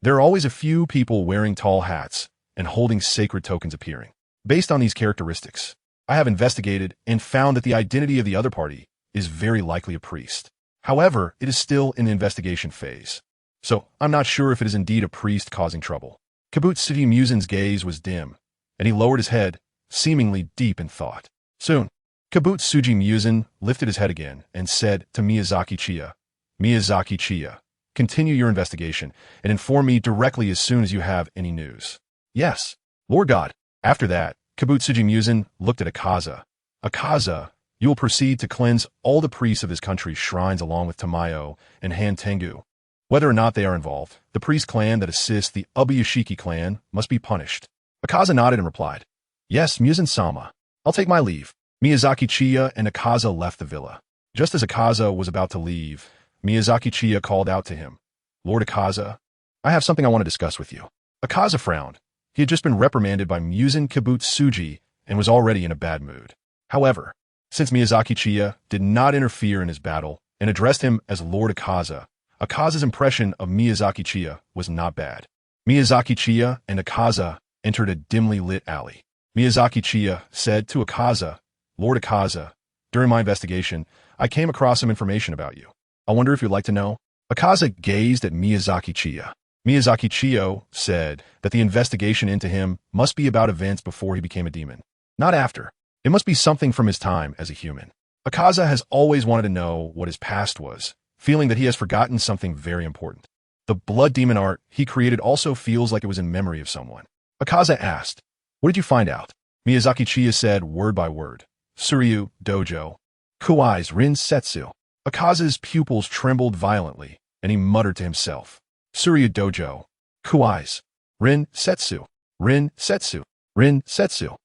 there are always a few people wearing tall hats and holding sacred tokens appearing. Based on these characteristics, I have investigated and found that the identity of the other party is very likely a priest. However, it is still in the investigation phase, so I'm not sure if it is indeed a priest causing trouble. Kibutsuji Muzan's gaze was dim, and he lowered his head, seemingly deep in thought. Soon, Kibutsuji Muzan lifted his head again and said to Miyazaki Chiya, Miyazaki Chiya, continue your investigation and inform me directly as soon as you have any news. Yes, Lord God. After that, Kibutsuji Muzan looked at Akaza. Akaza, you will proceed to cleanse all the priests of this country's shrines along with Tamayo and Han Tengu. Whether or not they are involved, the priest clan that assists the Ubuyashiki clan must be punished. Akaza nodded and replied, Yes, Muzan-sama. I'll take my leave. Miyazaki Chiya and Akaza left the villa. Just as Akaza was about to leave, Miyazaki Chiya called out to him, Lord Akaza, I have something I want to discuss with you. Akaza frowned. He had just been reprimanded by Muzan Kibutsuji and was already in a bad mood. However, since Miyazaki Chiya did not interfere in his battle and addressed him as Lord Akaza, Akaza's impression of Miyazaki Chiya was not bad. Miyazaki Chiya and Akaza entered a dimly lit alley. Miyazaki Chiya said to Akaza, Lord Akaza, during my investigation, I came across some information about you. I wonder if you'd like to know? Akaza gazed at Miyazaki Chiya. Miyazaki Chiyo said that the investigation into him must be about events before he became a demon, not after. It must be something from his time as a human. Akaza has always wanted to know what his past was, feeling that he has forgotten something very important. The blood demon art he created also feels like it was in memory of someone. Akaza asked, What did you find out? Miyazaki Chiya said word by word, Suryu, Dojo, Kuai's Rin Setsu. Akaza's pupils trembled violently, and he muttered to himself, Suryu Dojo, Kuai's, Rin Setsu, Rin Setsu, Rin Setsu.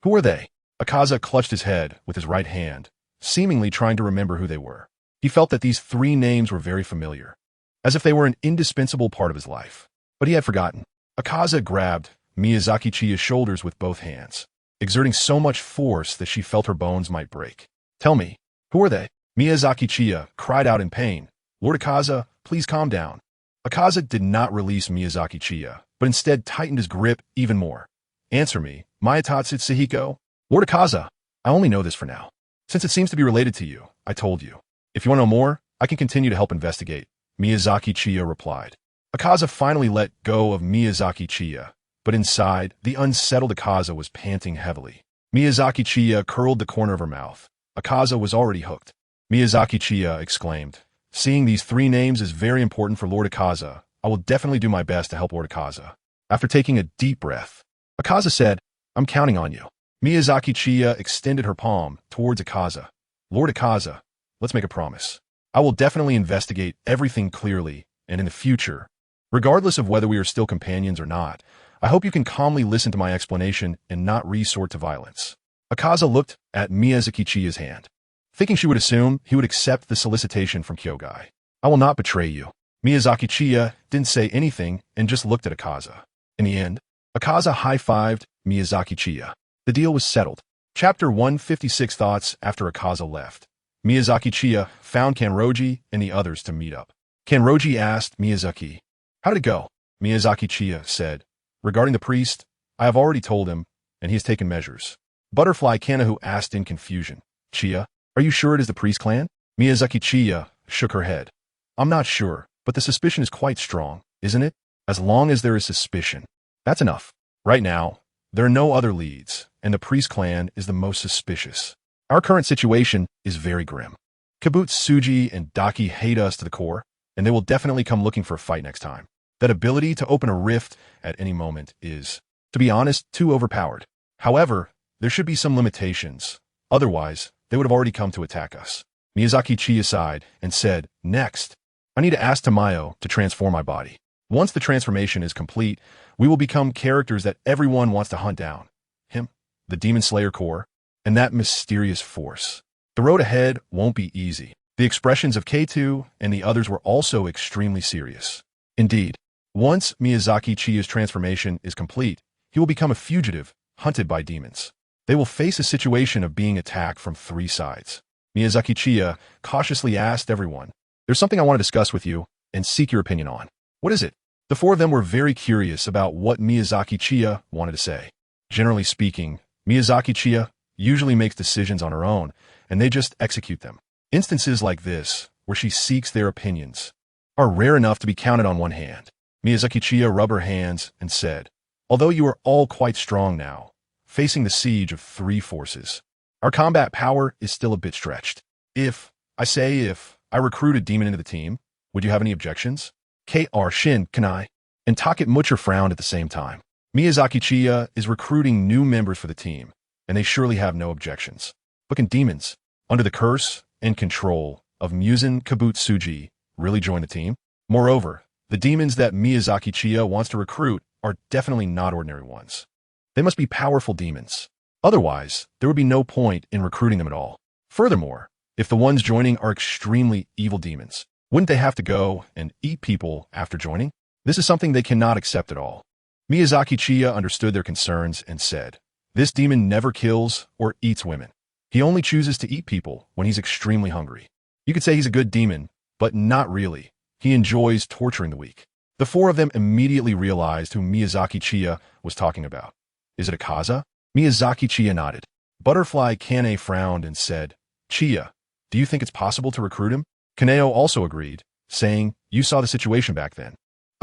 Who are they? Akaza clutched his head with his right hand, seemingly trying to remember who they were. He felt that these 3 names were very familiar, as if they were an indispensable part of his life. But he had forgotten. Akaza grabbed Miyazaki Chiya's shoulders with both hands, exerting so much force that she felt her bones might break. Tell me, who are they? Miyazaki Chiya cried out in pain. Lord Akaza, please calm down. Akaza did not release Miyazaki Chiya, but instead tightened his grip even more. Answer me, Mayatatsu Sahiko. Lord Akaza, I only know this for now. Since it seems to be related to you, I told you. If you want to know more, I can continue to help investigate. Miyazaki Chiya replied. Akaza finally let go of Miyazaki Chiya, but inside, the unsettled Akaza was panting heavily. Miyazaki Chiya curled the corner of her mouth. Akaza was already hooked. Miyazaki Chiya exclaimed, Seeing these 3 names is very important for Lord Akaza. I will definitely do my best to help Lord Akaza. After taking a deep breath, Akaza said, I'm counting on you. Miyazaki Chiya extended her palm towards Akaza. Lord Akaza, let's make a promise. I will definitely investigate everything clearly, and in the future, regardless of whether we are still companions or not, I hope you can calmly listen to my explanation and not resort to violence. Akaza looked at Miyazaki Chiya's hand, thinking she would assume he would accept the solicitation from Kyogai. I will not betray you. Miyazaki Chiya didn't say anything and just looked at Akaza. In the end, Akaza high-fived Miyazaki Chiya. The deal was settled. Chapter 156 Thoughts after Akaza left. Miyazaki Chiya found Kanroji and the others to meet up. Kanroji asked Miyazaki, How did it go? Miyazaki Chiya said, Regarding the priest, I have already told him, and he has taken measures. Butterfly Kanahu asked in confusion, Chiya, are you sure it is the priest clan? Miyazaki Chiya shook her head. I'm not sure, but the suspicion is quite strong, isn't it? As long as there is suspicion. That's enough. Right now, there are no other leads, and the priest clan is the most suspicious. Our current situation is very grim. Kibutsuji and Daki hate us to the core, and they will definitely come looking for a fight next time. That ability to open a rift at any moment is, to be honest, too overpowered. However, there should be some limitations. Otherwise, they would have already come to attack us. Miyazaki Chiya sighed and said, "Next, I need to ask Tamayo to transform my body. Once the transformation is complete, we will become characters that everyone wants to hunt down. Him, the Demon Slayer Core, and that mysterious force. The road ahead won't be easy." The expressions of K2 and the others were also extremely serious. Indeed, once Miyazaki Chiya's transformation is complete, he will become a fugitive, hunted by demons. They will face a situation of being attacked from 3 sides. Miyazaki Chiya cautiously asked everyone, "There's something I want to discuss with you and seek your opinion on." "What is it?" The 4 of them were very curious about what Miyazaki Chiya wanted to say. Generally speaking, Miyazaki Chiya usually makes decisions on her own, and they just execute them. Instances like this, where she seeks their opinions, are rare enough to be counted on one hand. Miyazaki Chiya rubbed her hands and said, "Although you are all quite strong now, facing the siege of 3 forces, our combat power is still a bit stretched. If I recruit a demon into the team, would you have any objections?" K.R. Shin Kanai and Taket Mucher frowned at the same time. Miyazaki Chiya is recruiting new members for the team, and they surely have no objections. But can demons, under the curse and control of Muzan Kibutsuji, really join the team? Moreover, the demons that Miyazaki Chiya wants to recruit are definitely not ordinary ones. They must be powerful demons. Otherwise, there would be no point in recruiting them at all. Furthermore, if the ones joining are extremely evil demons, wouldn't they have to go and eat people after joining? This is something they cannot accept at all. Miyazaki Chiya understood their concerns and said, "This demon never kills or eats women. He only chooses to eat people when he's extremely hungry. You could say he's a good demon, but not really. He enjoys torturing the weak." The 4 of them immediately realized who Miyazaki Chiya was talking about. "Is it Akaza?" Miyazaki Chiya nodded. Butterfly Kane frowned and said, "Chiya, do you think it's possible to recruit him?" Kaneo also agreed, saying, "You saw the situation back then.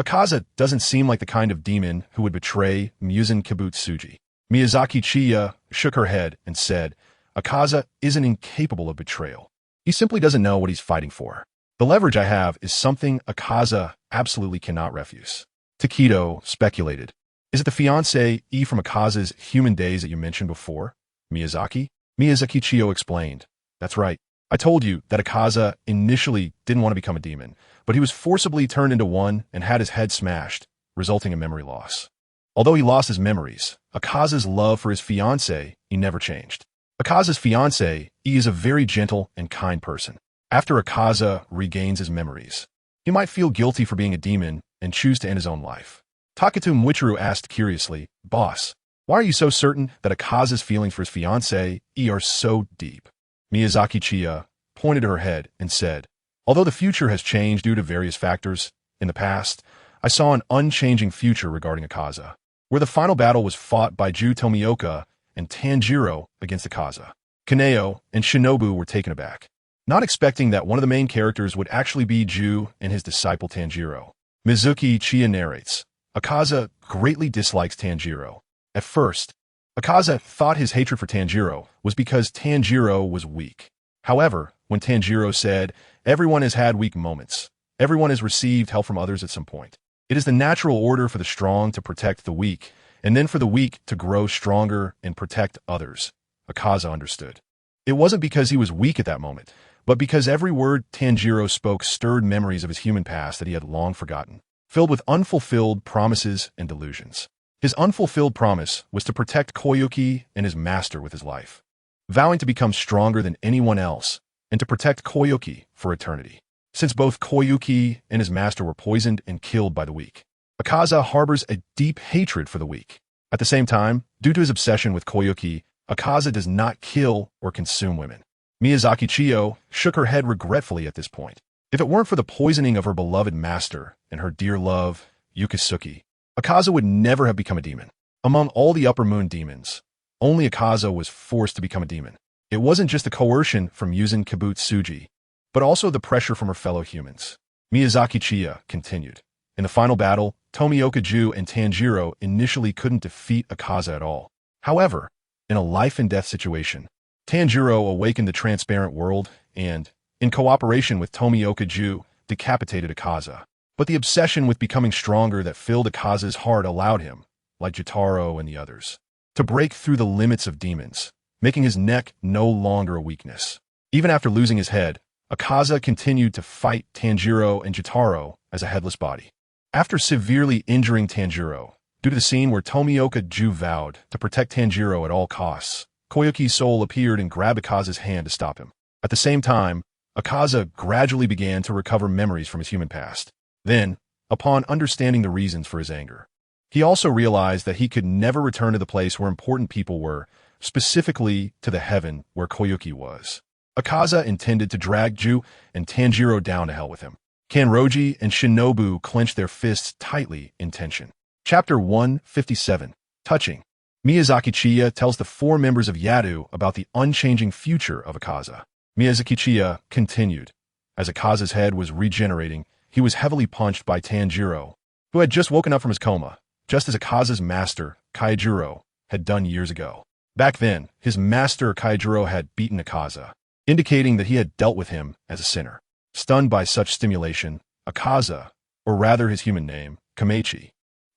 Akaza doesn't seem like the kind of demon who would betray Muzan Kibutsuji." Miyazaki Chiya shook her head and said, "Akaza isn't incapable of betrayal. He simply doesn't know what he's fighting for. The leverage I have is something Akaza absolutely cannot refuse." Takedo speculated, "Is it the fiancé E from Akaza's human days that you mentioned before, Miyazaki?" Miyazaki Chiyo explained, "That's right. I told you that Akaza initially didn't want to become a demon, but he was forcibly turned into one and had his head smashed, resulting in memory loss. Although he lost his memories, Akaza's love for his fiancé E never changed. Akaza's fiancé E is a very gentle and kind person. After Akaza regains his memories, he might feel guilty for being a demon and choose to end his own life." Taketo Muichiro asked curiously, "Boss, why are you so certain that Akaza's feelings for his fiancé E are so deep?" Miyazaki Chiya pointed to her head and said, "Although the future has changed due to various factors, in the past, I saw an unchanging future regarding Akaza, where the final battle was fought by Ju Tomioka and Tanjiro against Akaza. Kaneo and Shinobu were taken aback, not expecting that one of the main characters would actually be Ju and his disciple Tanjiro." Mizuki Chiya narrates, "Akaza greatly dislikes Tanjiro. At first, Akaza thought his hatred for Tanjiro was because Tanjiro was weak. However, when Tanjiro said, 'Everyone has had weak moments. Everyone has received help from others at some point. It is the natural order for the strong to protect the weak, and then for the weak to grow stronger and protect others,' Akaza understood. It wasn't because he was weak at that moment, but because every word Tanjiro spoke stirred memories of his human past that he had long forgotten, filled with unfulfilled promises and delusions. His unfulfilled promise was to protect Koyuki and his master with his life, vowing to become stronger than anyone else and to protect Koyuki for eternity. Since both Koyuki and his master were poisoned and killed by the weak, Akaza harbors a deep hatred for the weak. At the same time, due to his obsession with Koyuki, Akaza does not kill or consume women." Miyazaki Chiyo shook her head regretfully at this point. If it weren't for the poisoning of her beloved master and her dear love, Yukisuki, Akaza would never have become a demon. Among all the Upper Moon demons, only Akaza was forced to become a demon. It wasn't just the coercion from Muzan Kibutsuji, but also the pressure from her fellow humans. Miyazaki Chiya continued, "In the final battle, Tomioka Ju and Tanjiro initially couldn't defeat Akaza at all. However, in a life-and-death situation, Tanjiro awakened the transparent world and, in cooperation with Tomioka Ju, decapitated Akaza. But the obsession with becoming stronger that filled Akaza's heart allowed him, like Jotaro and the others, to break through the limits of demons, making his neck no longer a weakness. Even after losing his head, Akaza continued to fight Tanjiro and Jotaro as a headless body. After severely injuring Tanjiro, due to the scene where Tomioka Ju vowed to protect Tanjiro at all costs, Koyuki's soul appeared and grabbed Akaza's hand to stop him. At the same time, Akaza gradually began to recover memories from his human past. Then, upon understanding the reasons for his anger, he also realized that he could never return to the place where important people were, specifically to the heaven where Koyuki was. Akaza intended to drag Ju and Tanjiro down to hell with him. Kanroji and Shinobu clenched their fists tightly in tension. Chapter 157. Touching. Miyazaki Chiya tells the four members of Yadu about the unchanging future of Akaza. Miyazaki Chiya continued. As Akaza's head was regenerating, he was heavily punched by Tanjiro, who had just woken up from his coma, just as Akaza's master, Kaijuro, had done years ago. Back then, his master Kaijuro had beaten Akaza, indicating that he had dealt with him as a sinner. Stunned by such stimulation, Akaza, or rather his human name, Kamechi,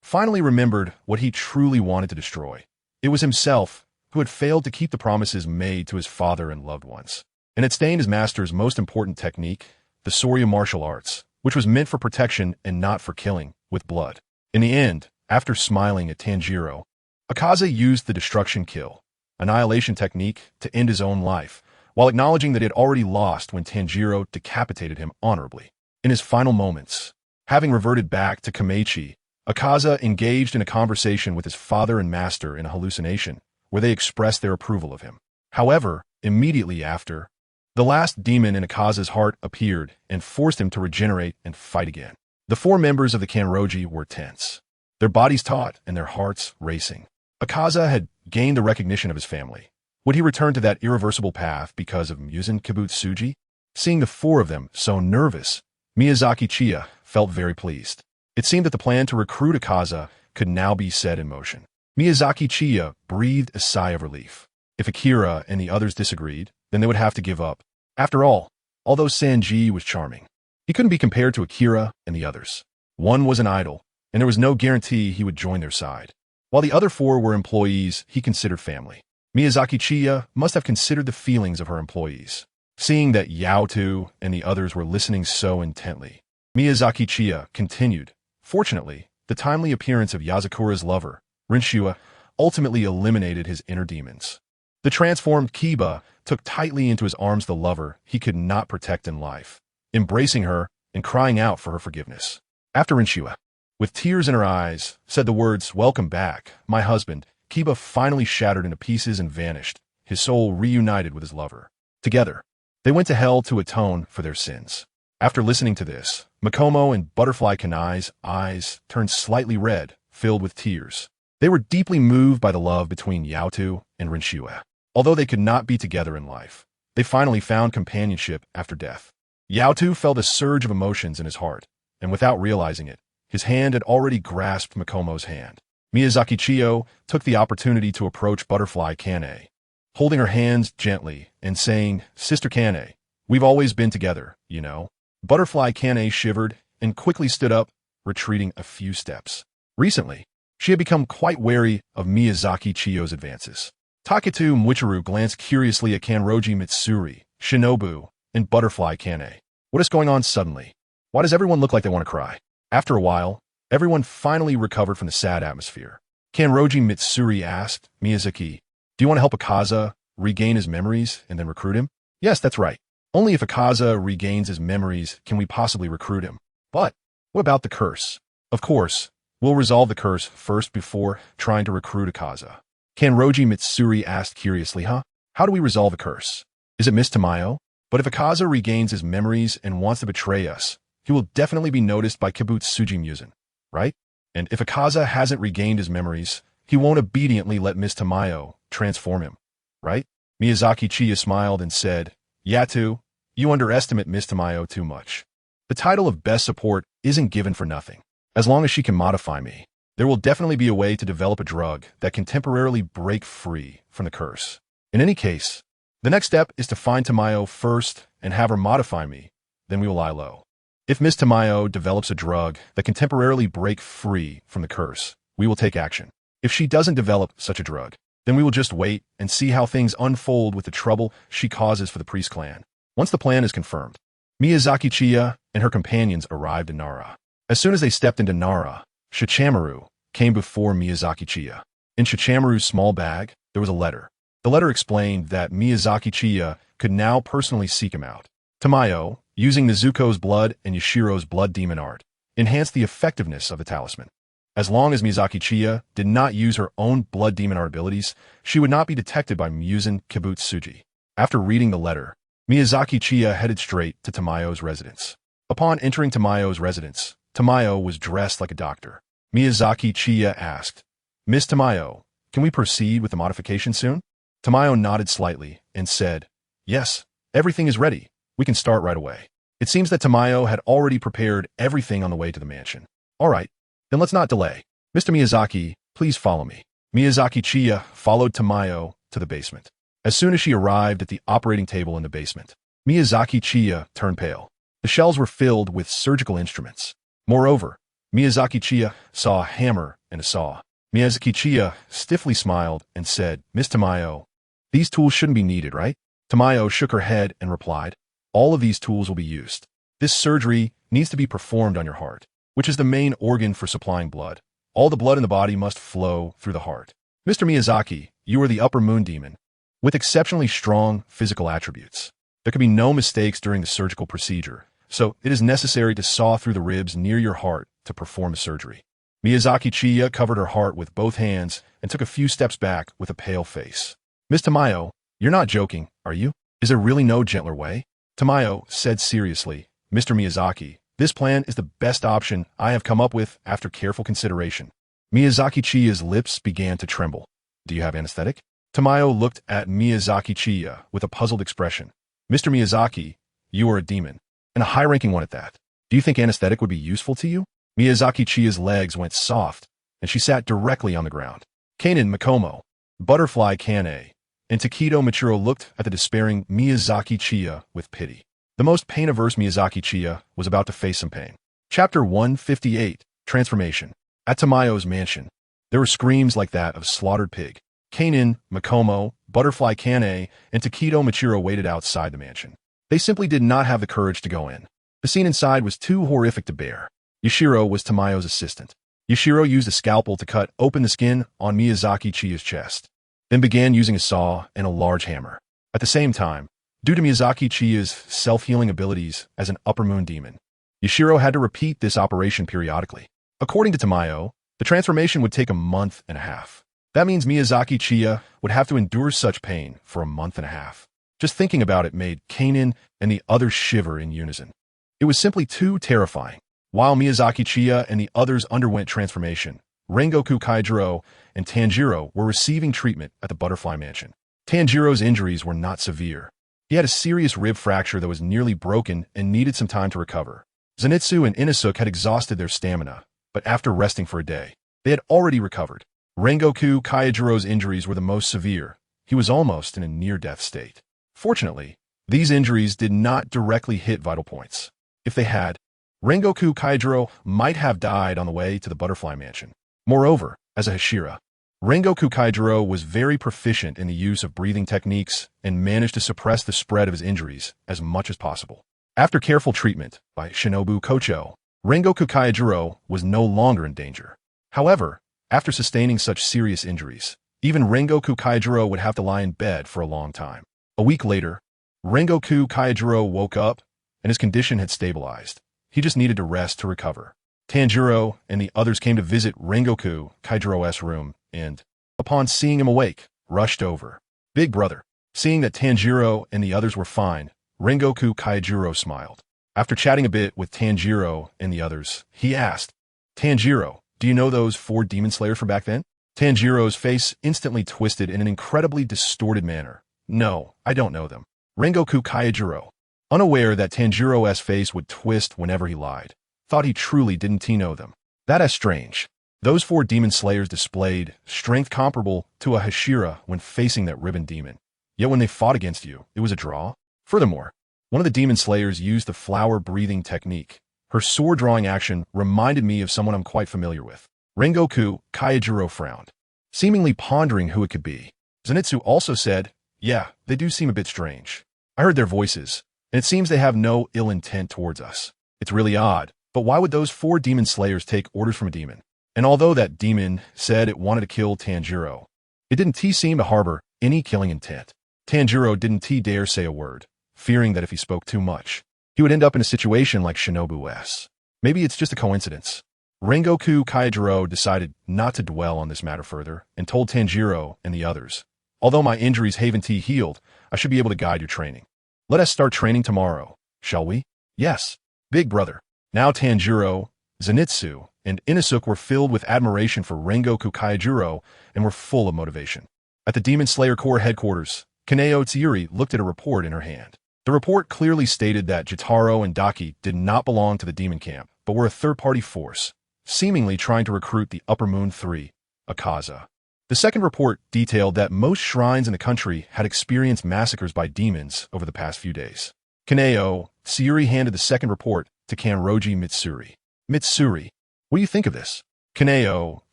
finally remembered what he truly wanted to destroy. It was himself, who had failed to keep the promises made to his father and loved ones, and had stained his master's most important technique, the Soryu martial arts, which was meant for protection and not for killing, with blood. In the end, after smiling at Tanjiro, Akaza used the destruction kill, annihilation technique, to end his own life, while acknowledging that he had already lost when Tanjiro decapitated him honorably. In his final moments, having reverted back to Kamechi, Akaza engaged in a conversation with his father and master in a hallucination, where they expressed their approval of him. However, immediately after, the last demon in Akaza's heart appeared and forced him to regenerate and fight again. The four members of the Kanroji were tense, their bodies taut and their hearts racing. Akaza had gained the recognition of his family. Would he return to that irreversible path because of Muzan Kibutsuji? Seeing the four of them so nervous, Miyazaki Chiya felt very pleased. It seemed that the plan to recruit Akaza could now be set in motion. Miyazaki Chiya breathed a sigh of relief. If Akira and the others disagreed, then they would have to give up. After all, although Sanji was charming, he couldn't be compared to Akira and the others. One was an idol, and there was no guarantee he would join their side. While the other four were employees he considered family. Miyazaki Chiya must have considered the feelings of her employees. Seeing that Yaotu and the others were listening so intently, Miyazaki Chiya continued. Fortunately, the timely appearance of Yasakura's lover, Rinshua, ultimately eliminated his inner demons. The transformed Kiba took tightly into his arms the lover he could not protect in life, embracing her and crying out for her forgiveness. After Rinshua, with tears in her eyes, said the words, "Welcome back, my husband," Kiba finally shattered into pieces and vanished, his soul reunited with his lover. Together, they went to hell to atone for their sins. After listening to this, Makomo and Butterfly Kanai's eyes turned slightly red, filled with tears. They were deeply moved by the love between Yaotu and Rinshua. Although they could not be together in life, they finally found companionship after death. Yaotu felt a surge of emotions in his heart, and without realizing it, his hand had already grasped Makomo's hand. Miyazaki Chiyo took the opportunity to approach Butterfly Kane, holding her hands gently and saying, "Sister Kane, we've always been together, you know." Butterfly Kane shivered and quickly stood up, retreating a few steps. Recently, she had become quite wary of Miyazaki Chiyo's advances. Taketu Muichiru glanced curiously at Kanroji Mitsuri, Shinobu, and Butterfly Kane. What is going on suddenly? Why does everyone look like they want to cry? After a while, everyone finally recovered from the sad atmosphere. Kanroji Mitsuri asked Miyazaki, "Do you want to help Akaza regain his memories and then recruit him?" "Yes, that's right. Only if Akaza regains his memories can we possibly recruit him. But what about the curse?" "Of course, we'll resolve the curse first before trying to recruit Akaza." Kanroji Mitsuri asked curiously, "Huh? How do we resolve a curse? Is it Miss Tamayo? But if Akaza regains his memories and wants to betray us, he will definitely be noticed by Kibutsuji Muzan, right? And if Akaza hasn't regained his memories, he won't obediently let Miss Tamayo transform him, right?" Miyazaki Chiya smiled and said, "Yatu, you underestimate Miss Tamayo too much. The title of best support isn't given for nothing. As long as she can modify me, there will definitely be a way to develop a drug that can temporarily break free from the curse. In any case, the next step is to find Tamayo first and have her modify me, then we will lie low. If Miss Tamayo develops a drug that can temporarily break free from the curse, we will take action. If she doesn't develop such a drug, Then we will just wait and see how things unfold with the trouble she causes for the priest clan. Once the plan is confirmed, Miyazaki Chiya and her companions arrived in Nara. As soon as they stepped into Nara, Shichamaru came before Miyazaki Chiya. In Shichamaru's small bag, there was a letter. The letter explained that Miyazaki Chiya could now personally seek him out. Tamayo, using Nezuko's blood and Yashiro's blood demon art, enhanced the effectiveness of the talisman. As long as Miyazaki Chiya did not use her own blood demon art abilities, she would not be detected by Muzan Kibutsuji. After reading the letter, Miyazaki Chiya headed straight to Tamayo's residence. Upon entering Tamayo's residence, Tamayo was dressed like a doctor. Miyazaki Chiya asked, "Miss Tamayo, can we proceed with the modification soon?" Tamayo nodded slightly and said, "Yes, everything is ready. We can start right away." It seems that Tamayo had already prepared everything on the way to the mansion. "All right, then let's not delay. Mr. Miyazaki, please follow me." Miyazaki Chiya followed Tamayo to the basement. As soon as she arrived at the operating table in the basement, Miyazaki Chiya turned pale. The shelves were filled with surgical instruments. Moreover, Miyazaki Chiya saw a hammer and a saw. Miyazaki Chiya stiffly smiled and said, "Miss Tamayo, these tools shouldn't be needed, right?" Tamayo shook her head and replied, "All of these tools will be used. This surgery needs to be performed on your heart, which is the main organ for supplying blood. All the blood in the body must flow through the heart. Mr. Miyazaki, you are the upper moon demon, with exceptionally strong physical attributes. There can be no mistakes during the surgical procedure, so it is necessary to saw through the ribs near your heart to perform the surgery." Miyazaki Chiya covered her heart with both hands and took a few steps back with a pale face. "Miss Tamayo, you're not joking, are you? Is there really no gentler way?" Tamayo said seriously, "Mr. Miyazaki, this plan is the best option I have come up with after careful consideration." Miyazaki Chiya's lips began to tremble. "Do you have anesthetic?" Tamayo looked at Miyazaki Chiya with a puzzled expression. "Mr. Miyazaki, you are a demon, and a high-ranking one at that. Do you think anesthetic would be useful to you?" Miyazaki Chiya's legs went soft, and she sat directly on the ground. Kanen Makomo, Butterfly Kane, and Takedo Machiro looked at the despairing Miyazaki Chiya with pity. The most pain-averse Miyazaki Chiya was about to face some pain. Chapter 158, Transformation. At Tamayo's mansion, there were screams like that of a slaughtered pig. Kanen, Makomo, Butterfly Kane, and Takedo Machiro waited outside the mansion. They simply did not have the courage to go in. The scene inside was too horrific to bear. Yashiro was Tamayo's assistant. Yashiro used a scalpel to cut open the skin on Miyazaki Chiya's chest, then began using a saw and a large hammer. At the same time, due to Miyazaki Chiya's self-healing abilities as an upper moon demon, Yashiro had to repeat this operation periodically. According to Tamayo, the transformation would take a month and a half. That means Miyazaki Chiya would have to endure such pain for a month and a half. Just thinking about it made Kanen and the others shiver in unison. It was simply too terrifying. While Miyazaki Chiya and the others underwent transformation, Rengoku Kaijiro and Tanjiro were receiving treatment at the Butterfly Mansion. Tanjiro's injuries were not severe. He had a serious rib fracture that was nearly broken and needed some time to recover. Zenitsu and Inosuke had exhausted their stamina, but after resting for a day, they had already recovered. Rengoku Kaijiro's injuries were the most severe. He was almost in a near-death state. Fortunately, these injuries did not directly hit vital points. If they had, Rengoku Kaijiro might have died on the way to the Butterfly Mansion. Moreover, as a Hashira, Rengoku Kaijiro was very proficient in the use of breathing techniques and managed to suppress the spread of his injuries as much as possible. After careful treatment by Shinobu Kocho, Rengoku Kaijiro was no longer in danger. However, after sustaining such serious injuries, even Rengoku Kaijiro would have to lie in bed for a long time. A week later, Rengoku Kaijiro woke up and his condition had stabilized. He just needed to rest to recover. Tanjiro and the others came to visit Rengoku Kaijiro's room and, upon seeing him awake, rushed over. "Big brother." Seeing that Tanjiro and the others were fine, Rengoku Kaijiro smiled. After chatting a bit with Tanjiro and the others, he asked, "Tanjiro, do you know those 4 demon slayers from back then?" Tanjiro's face instantly twisted in an incredibly distorted manner. "No, I don't know them." Rengoku Kaijiro, unaware that Tanjiro's face would twist whenever he lied, thought he truly didn't know them. That is strange. Those 4 demon slayers displayed strength comparable to a Hashira when facing that ribbon demon. Yet when they fought against you, it was a draw. Furthermore, one of the demon slayers used the flower-breathing technique. Her sword-drawing action reminded me of someone I'm quite familiar with. Rengoku Kaijiro frowned. seemingly pondering who it could be. Zenitsu also said, "Yeah, they do seem a bit strange. I heard their voices, and it seems they have no ill intent towards us. It's really odd, but why would those 4 demon slayers take orders from a demon? And although that demon said it wanted to kill Tanjiro, it didn't seem to harbor any killing intent. Tanjiro didn't dare say a word, fearing that if he spoke too much, he would end up in a situation like Shinobu S. Maybe it's just a coincidence." Rengoku Kaijiro decided not to dwell on this matter further and told Tanjiro and the others, "Although my injuries haven't healed, I should be able to guide your training. Let us start training tomorrow, shall we?" "Yes, big brother." Now Tanjiro, Zenitsu, and Inosuke were filled with admiration for Rengoku Kaijiro and were full of motivation. At the Demon Slayer Corps headquarters, Kaneo Tsuyuri looked at a report in her hand. The report clearly stated that Jotaro and Daki did not belong to the demon camp, but were a third-party force, seemingly trying to recruit the Upper Moon 3, Akaza. The second report detailed that most shrines in the country had experienced massacres by demons over the past few days. Kaneo Tsuyuri handed the second report to Kanroji Mitsuri. "Mitsuri, what do you think of this?" Kaneo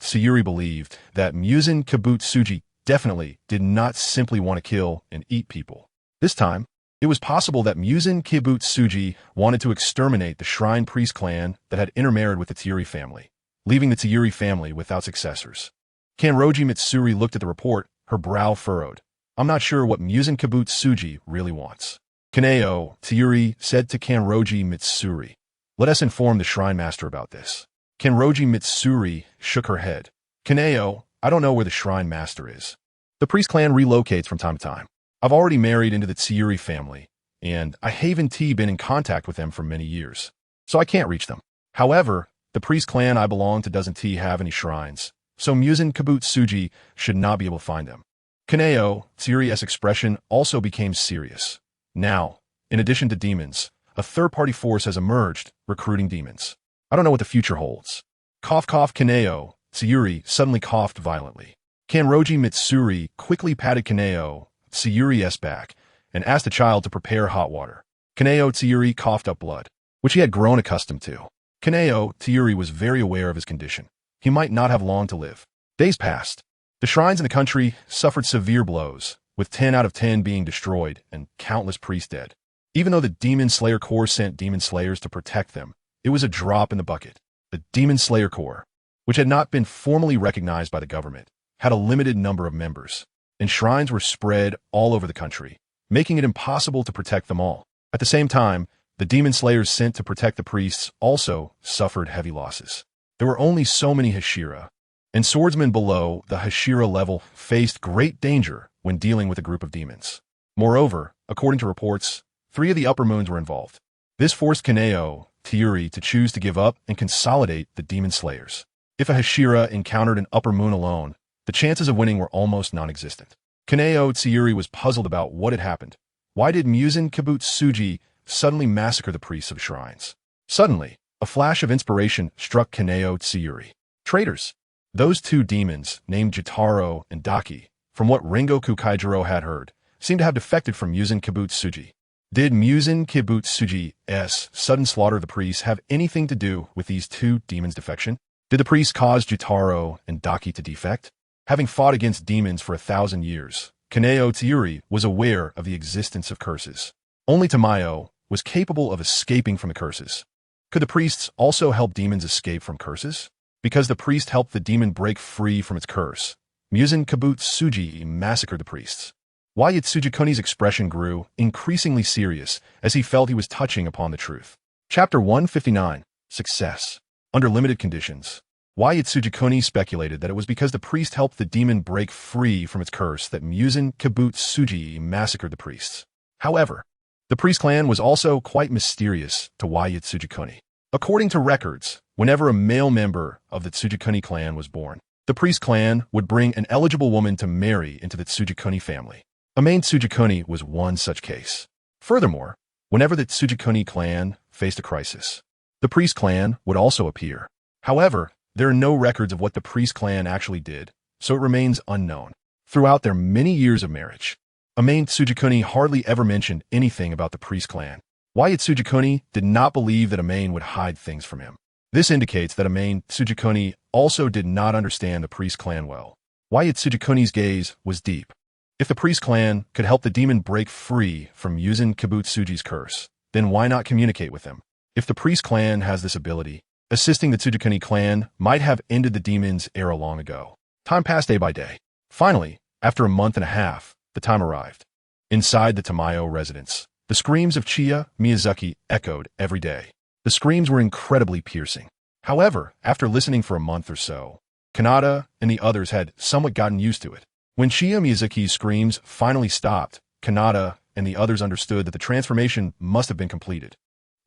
Tsuyuri believed that Muzan Kibutsuji definitely did not simply want to kill and eat people. This time, it was possible that Muzan Kibutsuji wanted to exterminate the shrine priest clan that had intermarried with the Tsuyuri family, leaving the Tsuyuri family without successors. Kanroji Mitsuri looked at the report, her brow furrowed. "I'm not sure what Muzan Kibutsuji really wants." Kaneo Tsuyuri said to Kanroji Mitsuri, "Let us inform the shrine master about this." Kanroji Mitsuri shook her head. "Kaneo, I don't know where the shrine master is. The priest clan relocates from time to time. I've already married into the Tsuyuri family, and I haven't been in contact with them for many years, so I can't reach them. However, the priest clan I belong to doesn't have any shrines, so Muzan Kibutsuji should not be able to find them." Kaneo Tsuyuri's expression also became serious. Now, in addition to demons, a third-party force has emerged, recruiting demons. I don't know what the future holds. Cough cough. Kaneo Tsuyuri suddenly coughed violently. Kanroji Mitsuri quickly patted Kaneo Tsuyuri's back and asked the child to prepare hot water. Kaneo Tsuyuri coughed up blood, which he had grown accustomed to. Kaneo Tsuyuri was very aware of his condition. He might not have long to live. Days passed. The shrines in the country suffered severe blows, with 10 out of 10 being destroyed and countless priests dead. Even though the Demon Slayer Corps sent Demon Slayers to protect them, it was a drop in the bucket. The Demon Slayer Corps, which had not been formally recognized by the government, had a limited number of members, and shrines were spread all over the country, making it impossible to protect them all. At the same time, the Demon Slayers sent to protect the priests also suffered heavy losses. There were only so many Hashira, and swordsmen below the Hashira level faced great danger when dealing with a group of demons. Moreover, according to reports, 3 of the Upper Moons were involved. This forced Kaneo Tsuyuri to choose to give up and consolidate the Demon Slayers. If a Hashira encountered an Upper Moon alone, the chances of winning were almost non-existent. Kaneo Tsuyuri was puzzled about what had happened. Why did Muzan Kibutsuji suddenly massacre the priests of shrines? Suddenly, a flash of inspiration struck Kaneo Tsuyuri. Traitors! Those 2 demons, named Jotaro and Daki, from what Rengoku Kaijiro had heard, seemed to have defected from Muzan Kibutsuji. Did Muzan Kibutsuji's sudden slaughter of the priests have anything to do with these 2 demons' defection? Did the priests cause Jotaro and Daki to defect? Having fought against demons for 1,000 years, Kaneo Tsuyuri was aware of the existence of curses. Only Tamayo was capable of escaping from the curses. Could the priests also help demons escape from curses? Because the priest helped the demon break free from its curse, Muzan Kibutsuji massacred the priests. Why Tsugikuni's expression grew increasingly serious as he felt he was touching upon the truth. Chapter 159, Success. Under limited conditions, why Tsugikuni speculated that it was because the priest helped the demon break free from its curse that Muzan Kibutsuji massacred the priests. However, the priest clan was also quite mysterious to why Tsugikuni. According to records, whenever a male member of the Tsugikuni clan was born, the priest clan would bring an eligible woman to marry into the Tsugikuni family. Amain Tsugikuni was one such case. Furthermore, whenever the Tsugikuni clan faced a crisis, the priest clan would also appear. However, there are no records of what the priest clan actually did, so it remains unknown. Throughout their many years of marriage, Amain Tsugikuni hardly ever mentioned anything about the priest clan. Why Tsugikuni did not believe that Amain would hide things from him. This indicates that Amain Tsugikuni also did not understand the priest clan well. Why Tsugikuni's gaze was deep. If the priest clan could help the demon break free from Muzan Kibutsuji's curse, then why not communicate with them? If the priest clan has this ability, assisting the Tsugikuni clan might have ended the demon's era long ago. Time passed day by day. Finally, after a month and a half, the time arrived. Inside the Tamayo residence, the screams of Chiya Miyazaki echoed every day. The screams were incredibly piercing. However, after listening for a month or so, Kanata and the others had somewhat gotten used to it. When Chiya Miyazaki's screams finally stopped, Kanata and the others understood that the transformation must have been completed.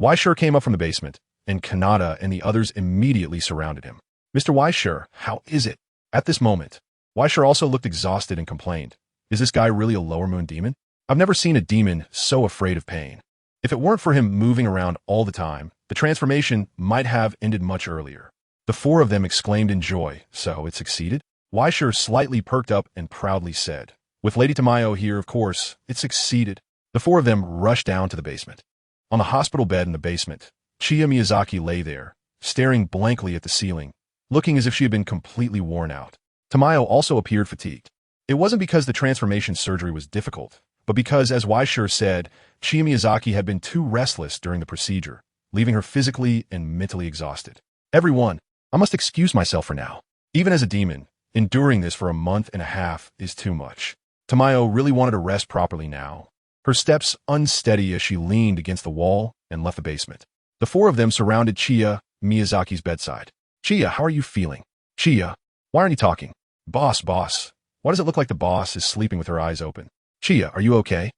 Weisher came up from the basement, and Kanata and the others immediately surrounded him. Mr. Weisher, how is it? At this moment, Weisher also looked exhausted and complained. Is this guy really a lower moon demon? I've never seen a demon so afraid of pain. If it weren't for him moving around all the time, the transformation might have ended much earlier. The four of them exclaimed in joy. So it succeeded? Weisher slightly perked up and proudly said, with Lady Tamayo here, of course, it succeeded. The four of them rushed down to the basement. On the hospital bed in the basement, Chiya Miyazaki lay there, staring blankly at the ceiling, looking as if she had been completely worn out. Tamayo also appeared fatigued. It wasn't because the transformation surgery was difficult, but because, as Weisher said, Chiya Miyazaki had been too restless during the procedure, leaving her physically and mentally exhausted. Everyone, I must excuse myself for now. Even as a demon, enduring this for a month and a half is too much. Tamayo really wanted to rest properly now. Her steps unsteady as she leaned against the wall and left the basement. The four of them surrounded Chiya Miyazaki's bedside. Chiya, how are you feeling? Chiya, why aren't you talking? Boss. Why does it look like the boss is sleeping with her eyes open? Chiya, are you okay?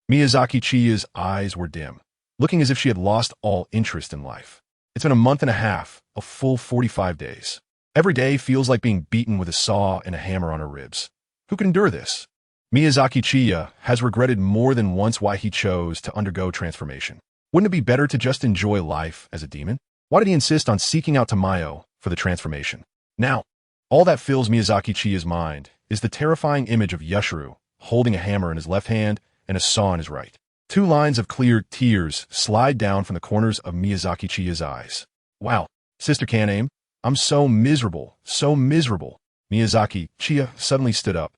Miyazaki Chiya's eyes were dim, looking as if she had lost all interest in life. It's been a month and a half, a full 45 days. Every day feels like being beaten with a saw and a hammer on her ribs. Who can endure this? Miyazaki Chiya has regretted more than once why he chose to undergo transformation. Wouldn't it be better to just enjoy life as a demon? Why did he insist on seeking out Tamayo for the transformation? Now, all that fills Miyazaki Chiya's mind is the terrifying image of Yashiro holding a hammer in his left hand and a saw in his right. Two lines of clear tears slide down from the corners of Miyazaki Chiya's eyes. Wow, Sister Kaname, I'm so miserable. Miyazaki Chiya suddenly stood up,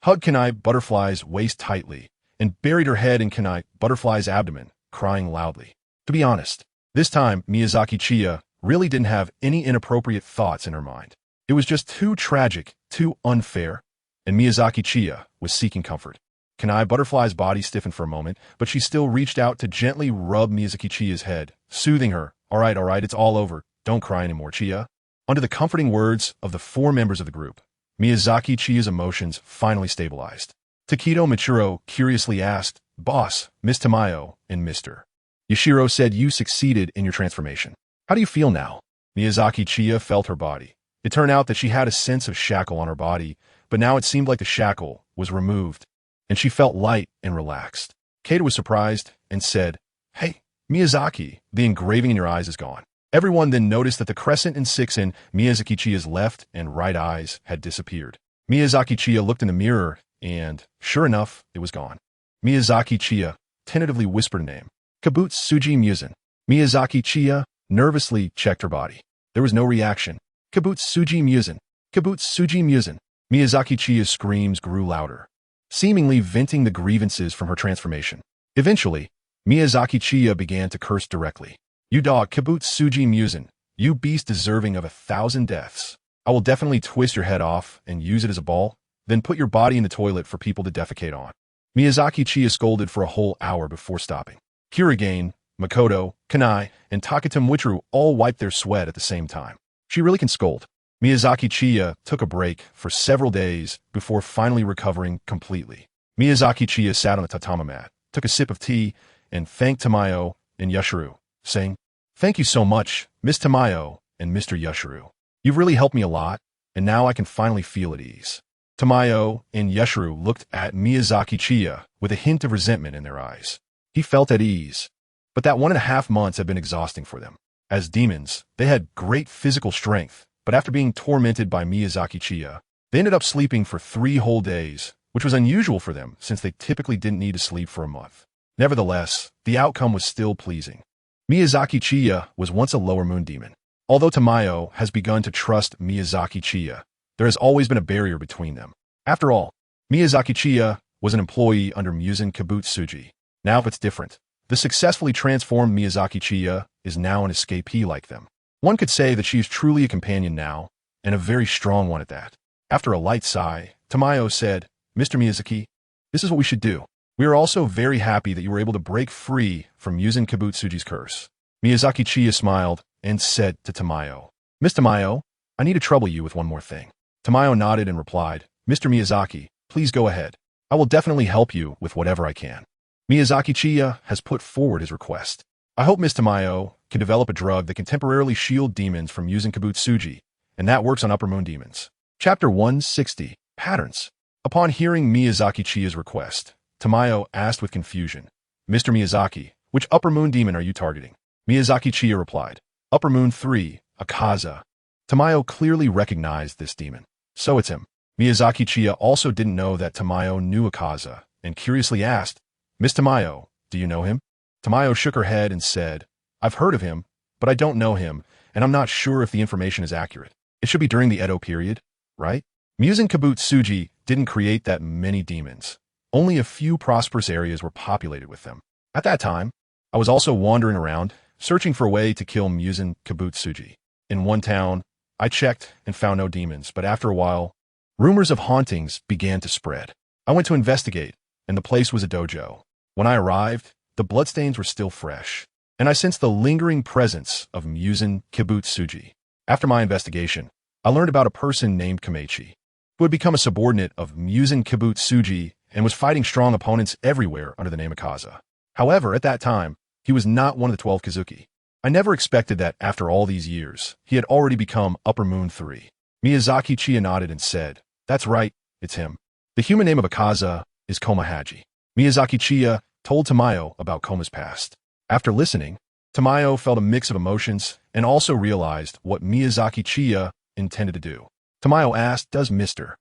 hugged Kanai Butterfly's waist tightly, and buried her head in Kanai Butterfly's abdomen, crying loudly. To be honest, this time Miyazaki Chiya really didn't have any inappropriate thoughts in her mind. It was just too tragic, too unfair, and Miyazaki Chiya was seeking comfort. Kanai Butterfly's body stiffened for a moment, but she still reached out to gently rub Miyazaki Chiya's head, soothing her. All right, it's all over. Don't cry anymore, Chiya. Under the comforting words of the four members of the group, Miyazaki Chiya's emotions finally stabilized. Takedo Michiro curiously asked, Boss, Miss Tamayo, and Mr. Yashiro said you succeeded in your transformation. How do you feel now? Miyazaki Chiya felt her body. It turned out that she had a sense of shackle on her body, but now it seemed like the shackle was removed, and she felt light and relaxed. Kato was surprised and said, Hey, Miyazaki, the engraving in your eyes is gone. Everyone then noticed that the crescent and six in Miyazaki Chiya's left and right eyes had disappeared. Miyazaki Chiya looked in the mirror, and, sure enough, it was gone. Miyazaki Chiya tentatively whispered a name. Kibutsuji Muzan. Miyazaki Chiya nervously checked her body. There was no reaction. Kibutsuji Muzan. Kibutsuji Muzan. Miyazaki Chiya's screams grew louder, seemingly venting the grievances from her transformation. Eventually, Miyazaki Chiya began to curse directly. You dog Kibutsuji Muzan, you beast deserving of 1,000 deaths. I will definitely twist your head off and use it as a ball, then put your body in the toilet for people to defecate on. Miyazaki Chiya scolded for a whole hour before stopping. Hiragane, Makoto, Kanai, and Takata Muichiro all wiped their sweat at the same time. She really can scold. Miyazaki Chiya took a break for several days before finally recovering completely. Miyazaki Chiya sat on the tatami mat, took a sip of tea, and thanked Tamayo and Yashiro, saying, Thank you so much, Miss Tamayo and Mr. Yashiro. You've really helped me a lot, and now I can finally feel at ease. Tamayo and Yashiro looked at Miyazaki Chiya with a hint of resentment in their eyes. He felt at ease, but that 1.5 months had been exhausting for them. As demons, they had great physical strength, but after being tormented by Miyazaki Chiya, they ended up sleeping for 3 whole days, which was unusual for them since they typically didn't need to sleep for a month. Nevertheless, the outcome was still pleasing. Miyazaki Chiya was once a lower moon demon. Although Tamayo has begun to trust Miyazaki Chiya, There has always been a barrier between them. After all, Miyazaki Chiya was an employee under Muzan Kibutsuji. Now it's different. The successfully transformed Miyazaki Chiya is now an escapee like them. One could say that she is truly a companion now, and a very strong one at that. After a light sigh, Tamayo said, Mr. Miyazaki, this is what we should do. We are also very happy that you were able to break free from Muzan Kibutsuji's curse. Miyazaki Chiya smiled and said to Tamayo, Miss Tamayo, I need to trouble you with one more thing. Tamayo nodded and replied, Mr. Miyazaki, please go ahead. I will definitely help you with whatever I can. Miyazaki Chiya has put forward his request. I hope Miss Tamayo can develop a drug that can temporarily shield demons from using Kibutsuji, and that works on Upper Moon demons. Chapter 160, Patterns. Upon hearing Miyazaki Chiya's request, Tamayo asked with confusion, Mr. Miyazaki, which Upper Moon demon are you targeting? Miyazaki Chiya replied, Upper Moon 3, Akaza. Tamayo clearly recognized this demon. So it's him. Miyazaki Chiya also didn't know that Tamayo knew Akaza, and curiously asked, Miss Tamayo, do you know him? Tamayo shook her head and said, I've heard of him, but I don't know him, and I'm not sure if the information is accurate. It should be during the Edo period, right? Muzan Kibutsuji didn't create that many demons. Only a few prosperous areas were populated with them. At that time, I was also wandering around, searching for a way to kill Muzan Kibutsuji. In one town, I checked and found no demons, but after a while, rumors of hauntings began to spread. I went to investigate, and the place was a dojo. When I arrived, the bloodstains were still fresh, and I sensed the lingering presence of Muzan Kibutsuji. After my investigation, I learned about a person named Kamechi, who had become a subordinate of Muzan Kibutsuji and was fighting strong opponents everywhere under the name Akaza. However, at that time, he was not one of the 12 Kazuki. I never expected that after all these years, he had already become Upper Moon 3. Miyazaki Chiya nodded and said, That's right, it's him. The human name of Akaza is Komahaji. Miyazaki Chiya told Tamayo about Koma's past. After listening, Tamayo felt a mix of emotions and also realized what Miyazaki Chiya intended to do. Tamayo asked, Does Mr.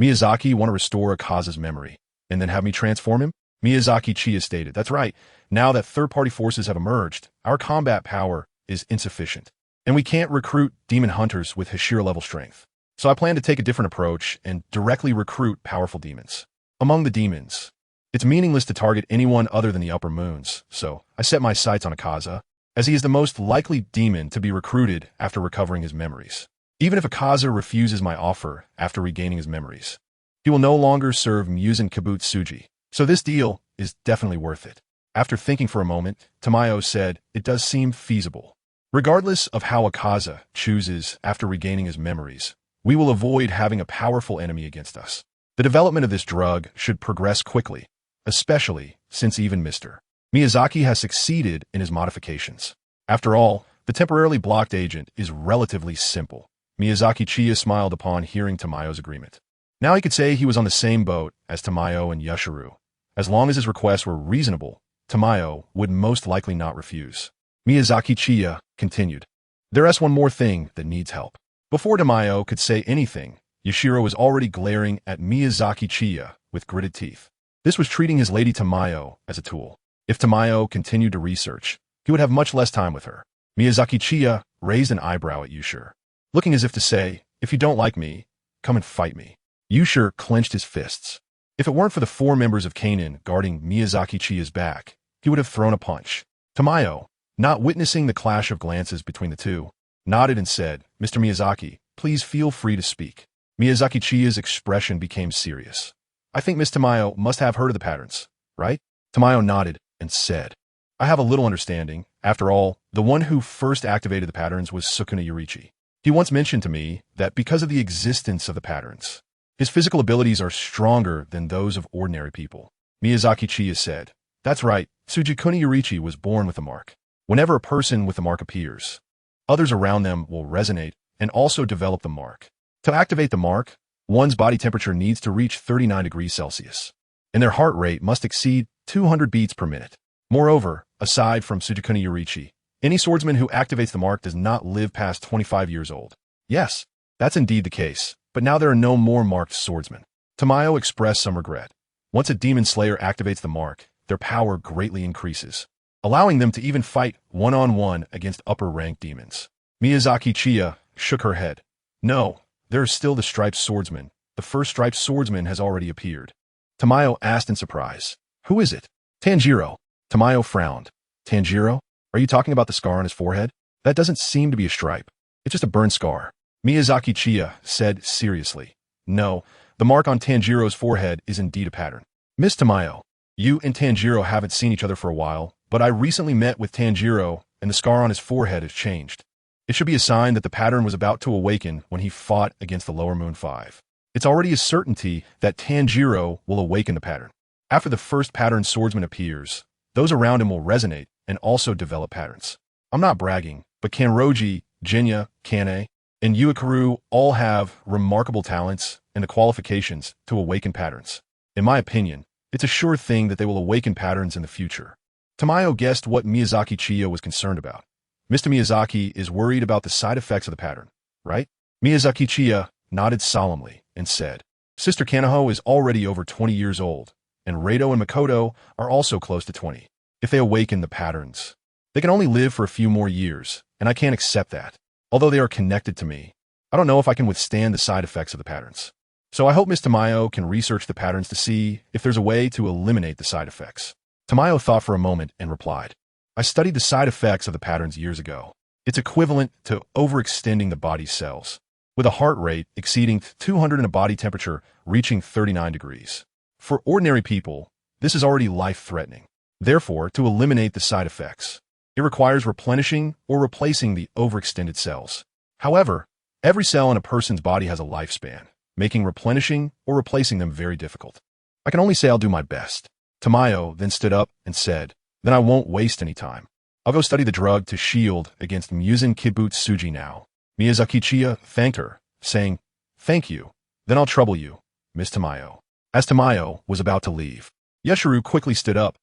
Miyazaki want to restore Akaza's memory and then have me transform him? Miyazaki Chiya stated, That's right. Now that third-party forces have emerged, our combat power is insufficient, and we can't recruit demon hunters with Hashira-level strength. So I plan to take a different approach and directly recruit powerful demons. Among the demons, it's meaningless to target anyone other than the Upper Moons, so I set my sights on Akaza, as he is the most likely demon to be recruited after recovering his memories. Even if Akaza refuses my offer after regaining his memories, he will no longer serve Muzan Kibutsuji, so this deal is definitely worth it. After thinking for a moment, Tamayo said, It does seem feasible. Regardless of how Akaza chooses after regaining his memories, we will avoid having a powerful enemy against us. The development of this drug should progress quickly, especially since even Mr. Miyazaki has succeeded in his modifications. After all, the temporarily blocked agent is relatively simple. Miyazaki Chiya smiled upon hearing Tamayo's agreement. Now he could say he was on the same boat as Tamayo and Yashiro. As long as his requests were reasonable, Tamayo would most likely not refuse. Miyazaki Chiya continued. There is one more thing that needs help. Before Tamayo could say anything, Yashiro was already glaring at Miyazaki Chiya with gritted teeth. This was treating his lady Tamayo as a tool. If Tamayo continued to research, he would have much less time with her. Miyazaki Chiya raised an eyebrow at Yushiro, looking as if to say, If you don't like me, come and fight me. Yushiro clenched his fists. If it weren't for the 4 members of Kanin guarding Miyazaki Chiya's back, he would have thrown a punch. Tamayo, not witnessing the clash of glances between the two, nodded and said, Mr. Miyazaki, please feel free to speak. Miyazaki Chiya's expression became serious. I think Miss Tamayo must have heard of the patterns, right? Tamayo nodded and said, I have a little understanding. After all, the one who first activated the patterns was Sukuna Yorichi. He once mentioned to me that because of the existence of the patterns, his physical abilities are stronger than those of ordinary people. Miyazaki Chiya said, That's right, Tsugikuni Yorichi was born with the mark. Whenever a person with the mark appears, others around them will resonate and also develop the mark. To activate the mark, one's body temperature needs to reach 39 degrees Celsius, and their heart rate must exceed 200 beats per minute. Moreover, aside from Tsugikuni Yorichi, any swordsman who activates the mark does not live past 25 years old. Yes, that's indeed the case, but now there are no more marked swordsmen. Tamayo expressed some regret. Once a demon slayer activates the mark, their power greatly increases, allowing them to even fight one-on-one against upper-ranked demons. Miyazaki Chiya shook her head. No, There are still the striped swordsman. The first striped swordsman has already appeared. Tamayo asked in surprise. Who is it? Tanjiro. Tamayo frowned. Tanjiro? Are you talking about the scar on his forehead? That doesn't seem to be a stripe. It's just a burn scar. Miyazaki Chiya said seriously. No, the mark on Tanjiro's forehead is indeed a pattern. Miss Tamayo, you and Tanjiro haven't seen each other for a while, but I recently met with Tanjiro and the scar on his forehead has changed. It should be a sign that the pattern was about to awaken when he fought against the Lower Moon 5. It's already a certainty that Tanjiro will awaken the pattern. After the first pattern swordsman appears, those around him will resonate and also develop patterns. I'm not bragging, but Kanroji, Jinya, Kane, and Yuikaru all have remarkable talents and the qualifications to awaken patterns. In my opinion, it's a sure thing that they will awaken patterns in the future. Tamayo guessed what Miyazaki Chiya was concerned about. Mr. Miyazaki is worried about the side effects of the pattern, right? Miyazaki Chiya nodded solemnly and said, Sister Kanaho is already over 20 years old, and Reito and Makoto are also close to 20. If they awaken the patterns, they can only live for a few more years, and I can't accept that. Although they are connected to me, I don't know if I can withstand the side effects of the patterns. So I hope Miss Tamayo can research the patterns to see if there's a way to eliminate the side effects. Tamayo thought for a moment and replied, I studied the side effects of the patterns years ago. It's equivalent to overextending the body's cells, with a heart rate exceeding 200 and a body temperature reaching 39 degrees. For ordinary people, this is already life-threatening. Therefore, to eliminate the side effects, it requires replenishing or replacing the overextended cells. However, every cell in a person's body has a lifespan, making replenishing or replacing them very difficult. I can only say I'll do my best. Tamayo then stood up and said, Then I won't waste any time. I'll go study the drug to shield against Muzan Kibutsuji now. Miyazaki Chiya thanked her, saying, Thank you. Then I'll trouble you, Miss Tamayo. As Tamayo was about to leave, Yashiro quickly stood up.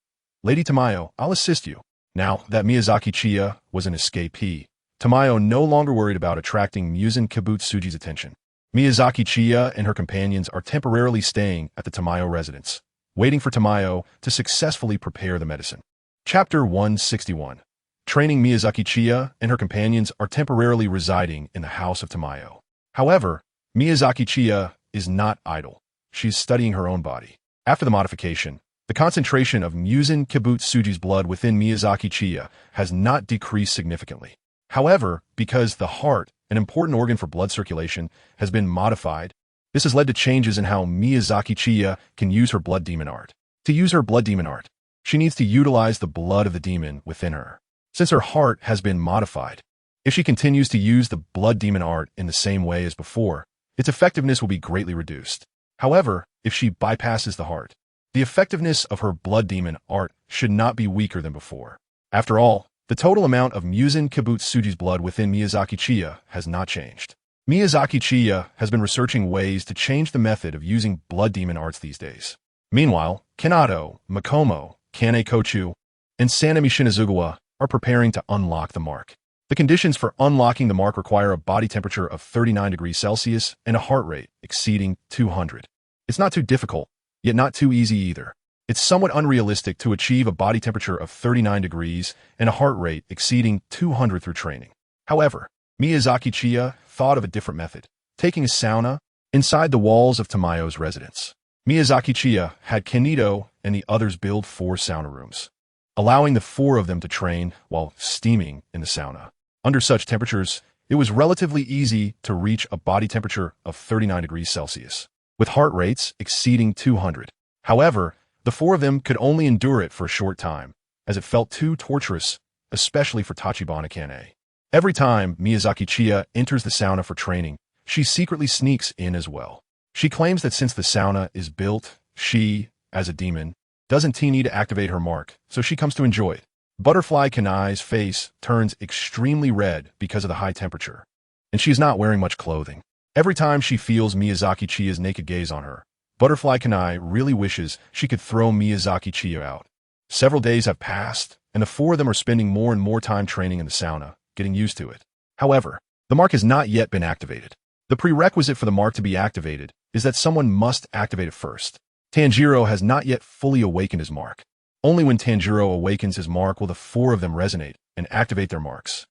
Lady Tamayo, I'll assist you. Now that Miyazaki Chiya was an escapee, Tamayo no longer worried about attracting Muzan Kibutsuji's attention. Miyazaki Chiya and her companions are temporarily staying at the Tamayo residence, waiting for Tamayo to successfully prepare the medicine. Chapter 161. Training. Miyazaki Chiya and her companions are temporarily residing in the house of Tamayo. However, Miyazaki Chiya is not idle. She's studying her own body. After the modification, the concentration of Muzan Kibutsuji's blood within Miyazaki Chiya has not decreased significantly. However, because the heart, an important organ for blood circulation, has been modified, this has led to changes in how Miyazaki Chiya can use her blood demon art. To use her blood demon art, she needs to utilize the blood of the demon within her. Since her heart has been modified, if she continues to use the blood demon art in the same way as before, its effectiveness will be greatly reduced. However, if she bypasses the heart, the effectiveness of her blood demon art should not be weaker than before. After all, the total amount of Muzan Kibutsuji's blood within Miyazaki Chiya has not changed. Miyazaki Chiya has been researching ways to change the method of using blood demon arts these days. Meanwhile, Kanato, Makomo, Kane Kochu, and Sanemi Shinazugawa are preparing to unlock the mark. The conditions for unlocking the mark require a body temperature of 39 degrees Celsius and a heart rate exceeding 200. It's not too difficult, yet not too easy either. It's somewhat unrealistic to achieve a body temperature of 39 degrees and a heart rate exceeding 200 through training. However, Miyazaki Chiya thought of a different method, taking a sauna inside the walls of Tamayo's residence. Miyazaki Chiya had Kanito and the others build 4 sauna rooms, allowing the 4 of them to train while steaming in the sauna. Under such temperatures, it was relatively easy to reach a body temperature of 39 degrees Celsius, with heart rates exceeding 200. However, the 4 of them could only endure it for a short time, as it felt too torturous, especially for Tachibana Kane. Every time Miyazaki Chiya enters the sauna for training, she secretly sneaks in as well. She claims that since the sauna is built, she, as a demon, doesn't need to activate her mark, so she comes to enjoy it. Butterfly Kanai's face turns extremely red because of the high temperature, and she's not wearing much clothing. Every time she feels Miyazaki Chiya's naked gaze on her, Butterfly Kanai really wishes she could throw Miyazaki Chiya out. Several days have passed, and the 4 of them are spending more and more time training in the sauna, getting used to it. However, the mark has not yet been activated. The prerequisite for the mark to be activated is that someone must activate it first. Tanjiro has not yet fully awakened his mark. Only when Tanjiro awakens his mark will the 4 of them resonate and activate their marks.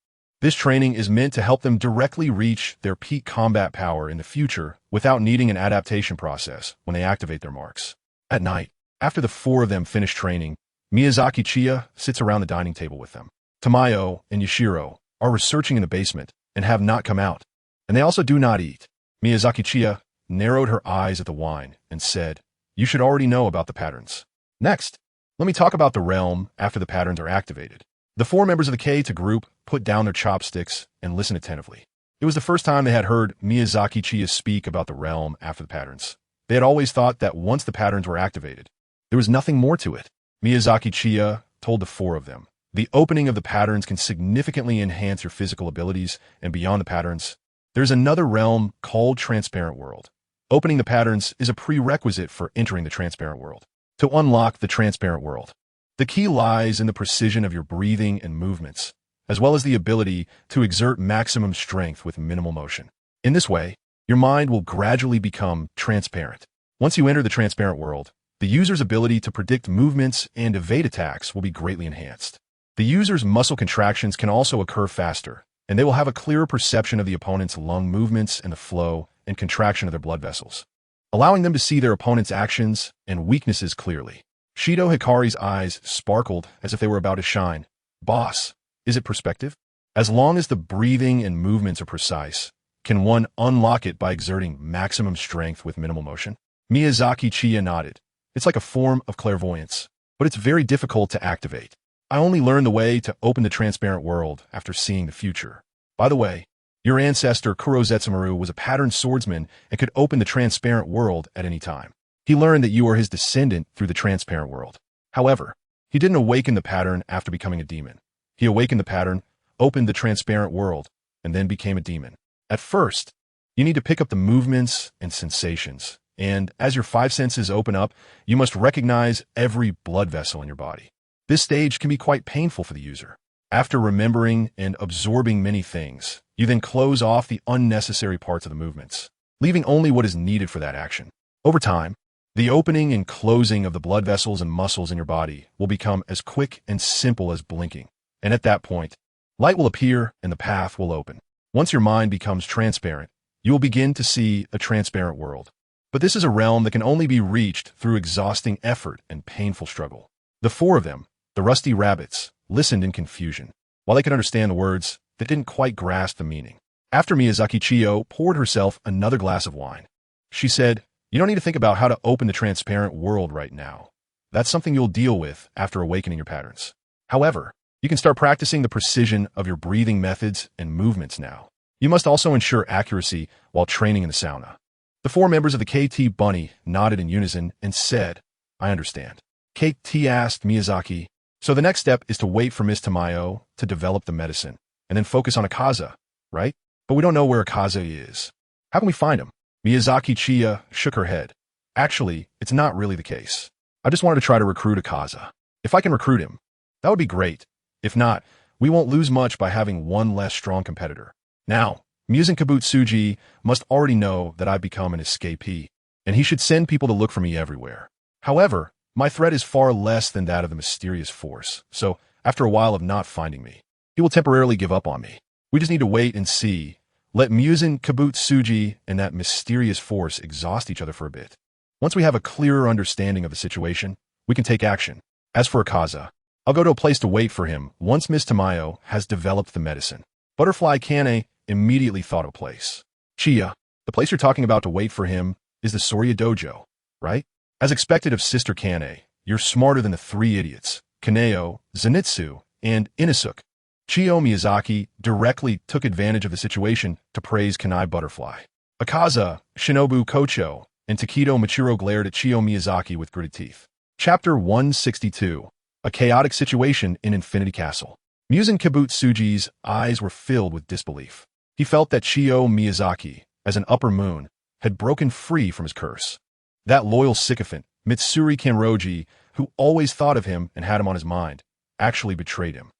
This training is meant to help them directly reach their peak combat power in the future without needing an adaptation process when they activate their marks. At night, after the four of them finish training, Miyazaki Chiya sits around the dining table with them. Tamayo and Yashiro are researching in the basement and have not come out, and they also do not eat. Miyazaki Chiya narrowed her eyes at the wine and said, "You should already know about the patterns. Next, let me talk about the realm after the patterns are activated." The four members of the K-to group put down their chopsticks and listened attentively. It was the first time they had heard Miyazaki Chiya speak about the realm after the patterns. They had always thought that once the patterns were activated, there was nothing more to it. Miyazaki Chiya told the four of them, "The opening of the patterns can significantly enhance your physical abilities, and beyond the patterns, there's another realm called Transparent World. Opening the patterns is a prerequisite for entering the Transparent World. To unlock the Transparent World, the key lies in the precision of your breathing and movements, as well as the ability to exert maximum strength with minimal motion. In this way, your mind will gradually become transparent. Once you enter the Transparent World, the user's ability to predict movements and evade attacks will be greatly enhanced. The user's muscle contractions can also occur faster, and they will have a clearer perception of the opponent's lung movements and the flow and contraction of their blood vessels, allowing them to see their opponent's actions and weaknesses clearly." Shido Hikari's eyes sparkled as if they were about to shine. "Boss, is it perspective? As long as the breathing and movements are precise, can one unlock it by exerting maximum strength with minimal motion?" Miyazaki Chiya nodded. "It's like a form of clairvoyance, but it's very difficult to activate. I only learned the way to open the Transparent World after seeing the future. By the way, your ancestor Kurozetsumaru was a patterned swordsman and could open the Transparent World at any time. He learned that you are his descendant through the Transparent World. However, he didn't awaken the pattern after becoming a demon. He awakened the pattern, opened the Transparent World, and then became a demon. At first, you need to pick up the movements and sensations, and as your five senses open up, you must recognize every blood vessel in your body. This stage can be quite painful for the user. After remembering and absorbing many things, you then close off the unnecessary parts of the movements, leaving only what is needed for that action. Over time, the opening and closing of the blood vessels and muscles in your body will become as quick and simple as blinking, and at that point, light will appear and the path will open. Once your mind becomes transparent, you will begin to see a transparent world. But this is a realm that can only be reached through exhausting effort and painful struggle." The four of them, the rusty rabbits, listened in confusion. While they could understand the words, they didn't quite grasp the meaning. After Miyazaki Chiyo poured herself another glass of wine, she said, "You don't need to think about how to open the transparent world right now. That's something you'll deal with after awakening your patterns. However, you can start practicing the precision of your breathing methods and movements now. You must also ensure accuracy while training in the sauna." The four members of the KT Bunny nodded in unison and said, "I understand." KT asked Miyazaki, "So the next step is to wait for Miss Tamayo to develop the medicine, and then focus on Akaza, right? But we don't know where Akaza is. How can we find him?" Miyazaki Chiya shook her head. "Actually, it's not really the case. I just wanted to try to recruit Akaza. If I can recruit him, that would be great. If not, we won't lose much by having one less strong competitor. Now, Muzan Kibutsuji must already know that I've become an escapee, and he should send people to look for me everywhere. However, my threat is far less than that of the mysterious force, so after a while of not finding me, he will temporarily give up on me. We just need to wait and see. Let Muzan Kibutsuji and that mysterious force exhaust each other for a bit. Once we have a clearer understanding of the situation, we can take action. As for Akaza, I'll go to a place to wait for him once Miss Tamayo has developed the medicine." Butterfly Kane immediately thought of a place. "Chiya, the place you're talking about to wait for him is the Sorya Dojo, right? As expected of Sister Kane, you're smarter than the three idiots, Kaneo, Zenitsu, and Inosuke." Chiyo Miyazaki directly took advantage of the situation to praise Kanai Butterfly. Akaza, Shinobu Kocho, and Takedo Machiro glared at Chiyo Miyazaki with gritted teeth. Chapter 162. A chaotic situation in Infinity Castle. Muzan Kibutsuji's eyes were filled with disbelief. He felt that Chiyo Miyazaki, as an upper moon, had broken free from his curse. That loyal sycophant, Mitsuri Kanroji, who always thought of him and had him on his mind, actually betrayed him.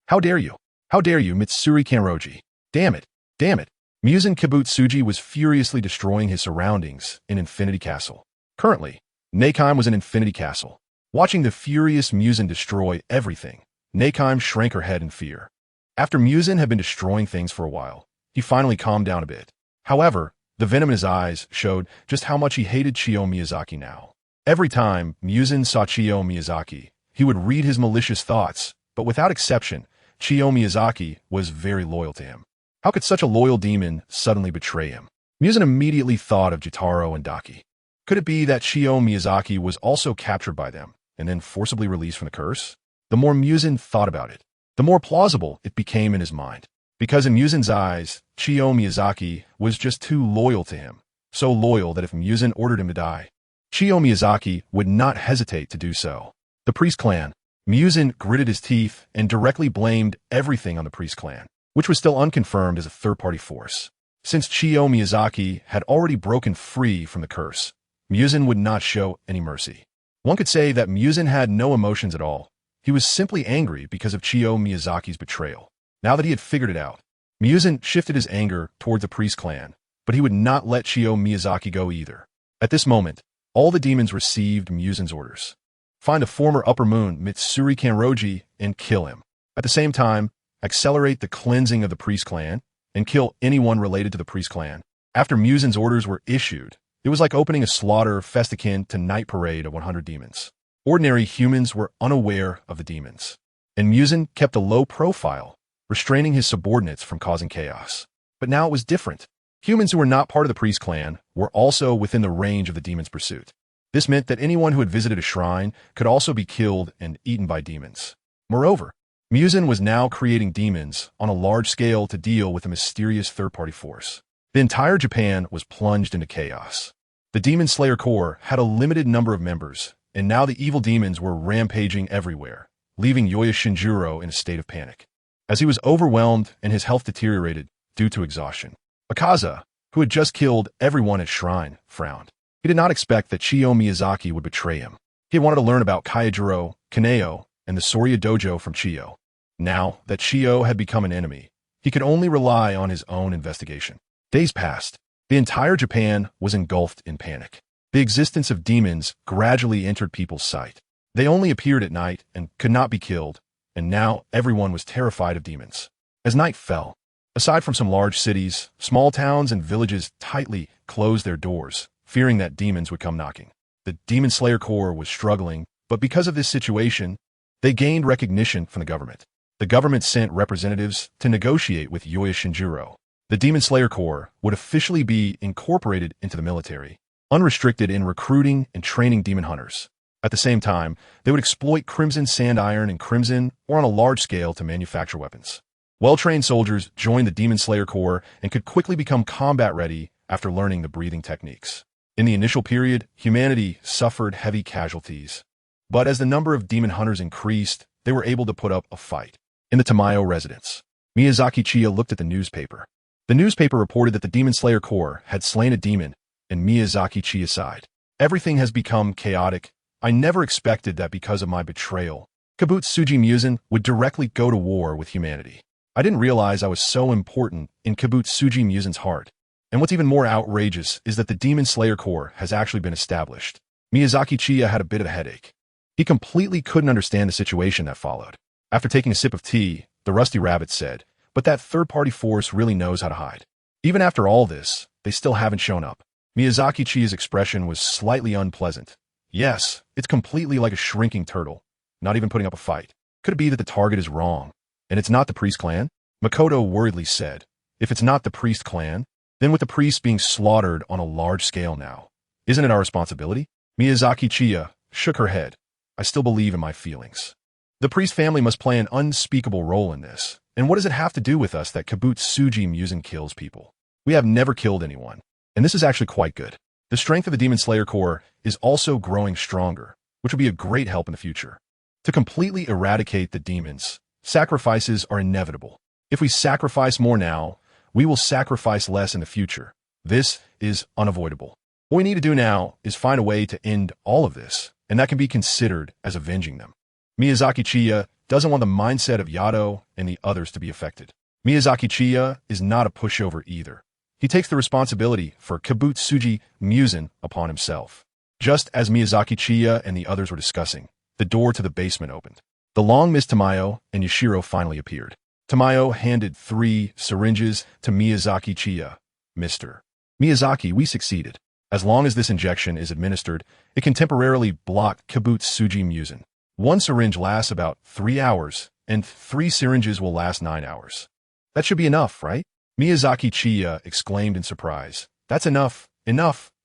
How dare you? How dare you, Mitsuri Kanroji? Damn it! Damn it! Muzan Kibutsuji was furiously destroying his surroundings in Infinity Castle. Currently, Nakheim was in Infinity Castle. Watching the furious Muzan destroy everything, Nakheim shrank her head in fear. After Muzan had been destroying things for a while, he finally calmed down a bit. However, the venom in his eyes showed just how much he hated Chiya Miyazaki now. Every time Muzan saw Chiya Miyazaki, he would read his malicious thoughts, but without exception, Chiya Miyazaki was very loyal to him. How could such a loyal demon suddenly betray him? Muzan immediately thought of Jotaro and Daki. Could it be that Chiya Miyazaki was also captured by them and then forcibly released from the curse? The more Muzan thought about it, the more plausible it became in his mind. Because in Muzan's eyes, Chiya Miyazaki was just too loyal to him, so loyal that if Muzan ordered him to die, Chiya Miyazaki would not hesitate to do so. The Priest Clan. Muzan gritted his teeth and directly blamed everything on the Priest Clan, which was still unconfirmed as a third-party force. Since Chiya Miyazaki had already broken free from the curse, Muzan would not show any mercy. One could say that Muzan had no emotions at all. He was simply angry because of Chiya Miyazaki's betrayal. Now that he had figured it out, Muzan shifted his anger towards the Priest Clan, but he would not let Chiya Miyazaki go either. At this moment, all the demons received Muzan's orders. Find the former Upper Moon Mitsuri Kanroji and kill him. At the same time, accelerate the cleansing of the Priest Clan and kill anyone related to the Priest Clan. After Muzan's orders were issued, it was like opening a slaughter fest akin to Night Parade of 100 demons. Ordinary humans were unaware of the demons, and Muzan kept a low profile, restraining his subordinates from causing chaos. But now it was different. Humans who were not part of the Priest Clan were also within the range of the demon's pursuit. This meant that anyone who had visited a shrine could also be killed and eaten by demons. Moreover, Muzan was now creating demons on a large scale to deal with a mysterious third-party force. The entire Japan was plunged into chaos. The Demon Slayer Corps had a limited number of members, and now the evil demons were rampaging everywhere, leaving Yoya Shinjiro in a state of panic. As he was overwhelmed and his health deteriorated due to exhaustion, Akaza, who had just killed everyone at Shrine, frowned. He did not expect that Chiya Miyazaki would betray him. He wanted to learn about Kaijiro, Kaneo, and the Soria Dojo from Chiyo. Now that Chiyo had become an enemy, he could only rely on his own investigation. Days passed. The entire Japan was engulfed in panic. The existence of demons gradually entered people's sight. They only appeared at night and could not be killed, and now everyone was terrified of demons. As night fell, aside from some large cities, small towns and villages tightly closed their doors, fearing that demons would come knocking. The Demon Slayer Corps was struggling, but because of this situation, they gained recognition from the government. The government sent representatives to negotiate with Yoya Shinjiro. The Demon Slayer Corps would officially be incorporated into the military, unrestricted in recruiting and training demon hunters. At the same time, they would exploit Crimson Sand Iron and Crimson or on a large scale to manufacture weapons. Well-trained soldiers joined the Demon Slayer Corps and could quickly become combat-ready after learning the breathing techniques. In the initial period, humanity suffered heavy casualties. But as the number of demon hunters increased, they were able to put up a fight. In the Tamayo residence, Miyazaki Chiya looked at the newspaper. The newspaper reported that the Demon Slayer Corps had slain a demon, and Miyazaki Chiya sighed. Everything has become chaotic. I never expected that because of my betrayal, Kibutsuji Muzan would directly go to war with humanity. I didn't realize I was so important in Kibutsuji Muzan's heart. And what's even more outrageous is that the Demon Slayer Corps has actually been established. Miyazaki Chiya had a bit of a headache. He completely couldn't understand the situation that followed. After taking a sip of tea, the Rusty Rabbit said, "But that third-party force really knows how to hide. Even after all this, they still haven't shown up." Miyazaki Chiya's expression was slightly unpleasant. Yes, it's completely like a shrinking turtle, not even putting up a fight. Could it be that the target is wrong, and it's not the Priest Clan? Makoto worriedly said, "If it's not the Priest Clan, then with the priests being slaughtered on a large scale now, isn't it our responsibility?" Miyazaki Chiya shook her head. "I still believe in my feelings. The priest family must play an unspeakable role in this. And what does it have to do with us that Kibutsuji Muzan kills people? We have never killed anyone. And this is actually quite good. The strength of the Demon Slayer Corps is also growing stronger, which will be a great help in the future. To completely eradicate the demons, sacrifices are inevitable. If we sacrifice more now, we will sacrifice less in the future. This is unavoidable. What we need to do now is find a way to end all of this, and that can be considered as avenging them." Miyazaki Chiya doesn't want the mindset of Yado and the others to be affected. Miyazaki Chiya is not a pushover either. He takes the responsibility for Kibutsuji Muzan upon himself. Just as Miyazaki Chiya and the others were discussing, the door to the basement opened. The long-missed Tamayo and Yashiro finally appeared. Tamayo handed 3 syringes to Miyazaki Chiya. Mr. Miyazaki, we succeeded. As long as this injection is administered, it can temporarily block Kibutsuji Muzan. 1 syringe lasts about 3 hours, and 3 syringes will last 9 hours. That should be enough, right? Miyazaki Chiya exclaimed in surprise. That's enough,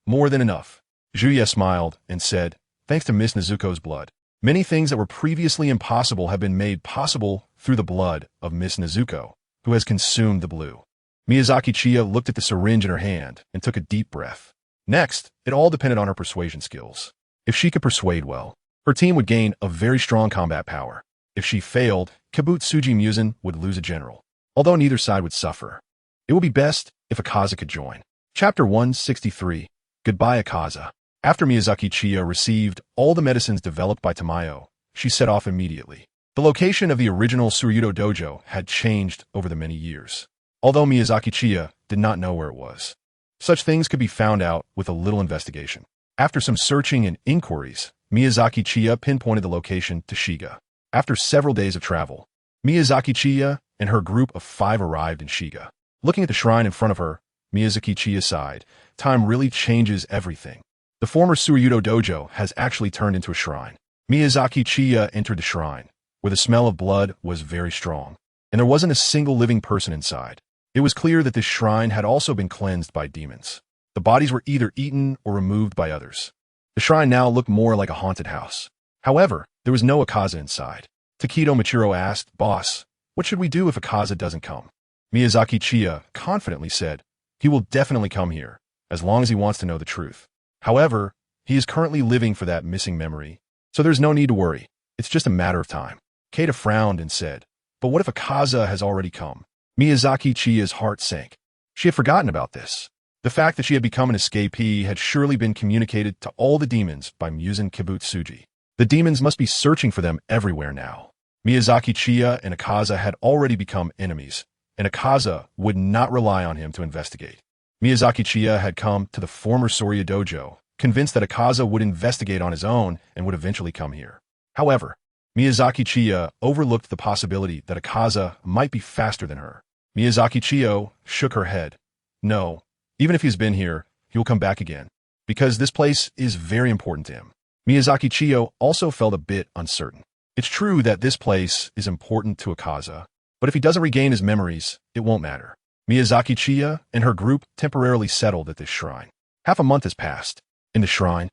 more than enough. Juya smiled and said, thanks to Miss Nezuko's blood. Many things that were previously impossible have been made possible through the blood of Miss Nezuko, who has consumed the blue. Miyazaki Chiya looked at the syringe in her hand and took a deep breath. Next, it all depended on her persuasion skills. If she could persuade well, her team would gain a very strong combat power. If she failed, Kibutsuji Muzan would lose a general, although neither side would suffer. It would be best if Akaza could join. Chapter 163. Goodbye, Akaza. After Miyazaki Chiya received all the medicines developed by Tamayo, she set off immediately. The location of the original Tsurudo dojo had changed over the many years, although Miyazaki Chiya did not know where it was. Such things could be found out with a little investigation. After some searching and inquiries, Miyazaki Chiya pinpointed the location to Shiga. After several days of travel, Miyazaki Chiya and her group of 5 arrived in Shiga. Looking at the shrine in front of her, Miyazaki Chiya sighed. Time really changes everything. The former Tsurudo dojo has actually turned into a shrine. Miyazaki Chiya entered the shrine, where the smell of blood was very strong, and there wasn't a single living person inside. It was clear that this shrine had also been cleansed by demons. The bodies were either eaten or removed by others. The shrine now looked more like a haunted house. However, there was no Akaza inside. Takedo Michiro asked, Boss, what should we do if Akaza doesn't come? Miyazaki Chiya confidently said, he will definitely come here, as long as he wants to know the truth. However, he is currently living for that missing memory, so there's no need to worry. It's just a matter of time. Keita frowned and said, but what if Akaza has already come? Miyazaki Chiya's heart sank. She had forgotten about this. The fact that she had become an escapee had surely been communicated to all the demons by Muzan Kibutsuji. The demons must be searching for them everywhere now. Miyazaki Chiya and Akaza had already become enemies, and Akaza would not rely on him to investigate. Miyazaki Chiya had come to the former Soria dojo, convinced that Akaza would investigate on his own and would eventually come here. However, Miyazaki Chiya overlooked the possibility that Akaza might be faster than her. Miyazaki Chiya shook her head. No, even if he's been here, he will come back again, because this place is very important to him. Miyazaki Chiya also felt a bit uncertain. It's true that this place is important to Akaza, but if he doesn't regain his memories, it won't matter. Miyazaki Chiya and her group temporarily settled at this shrine. Half a month has passed. In the shrine,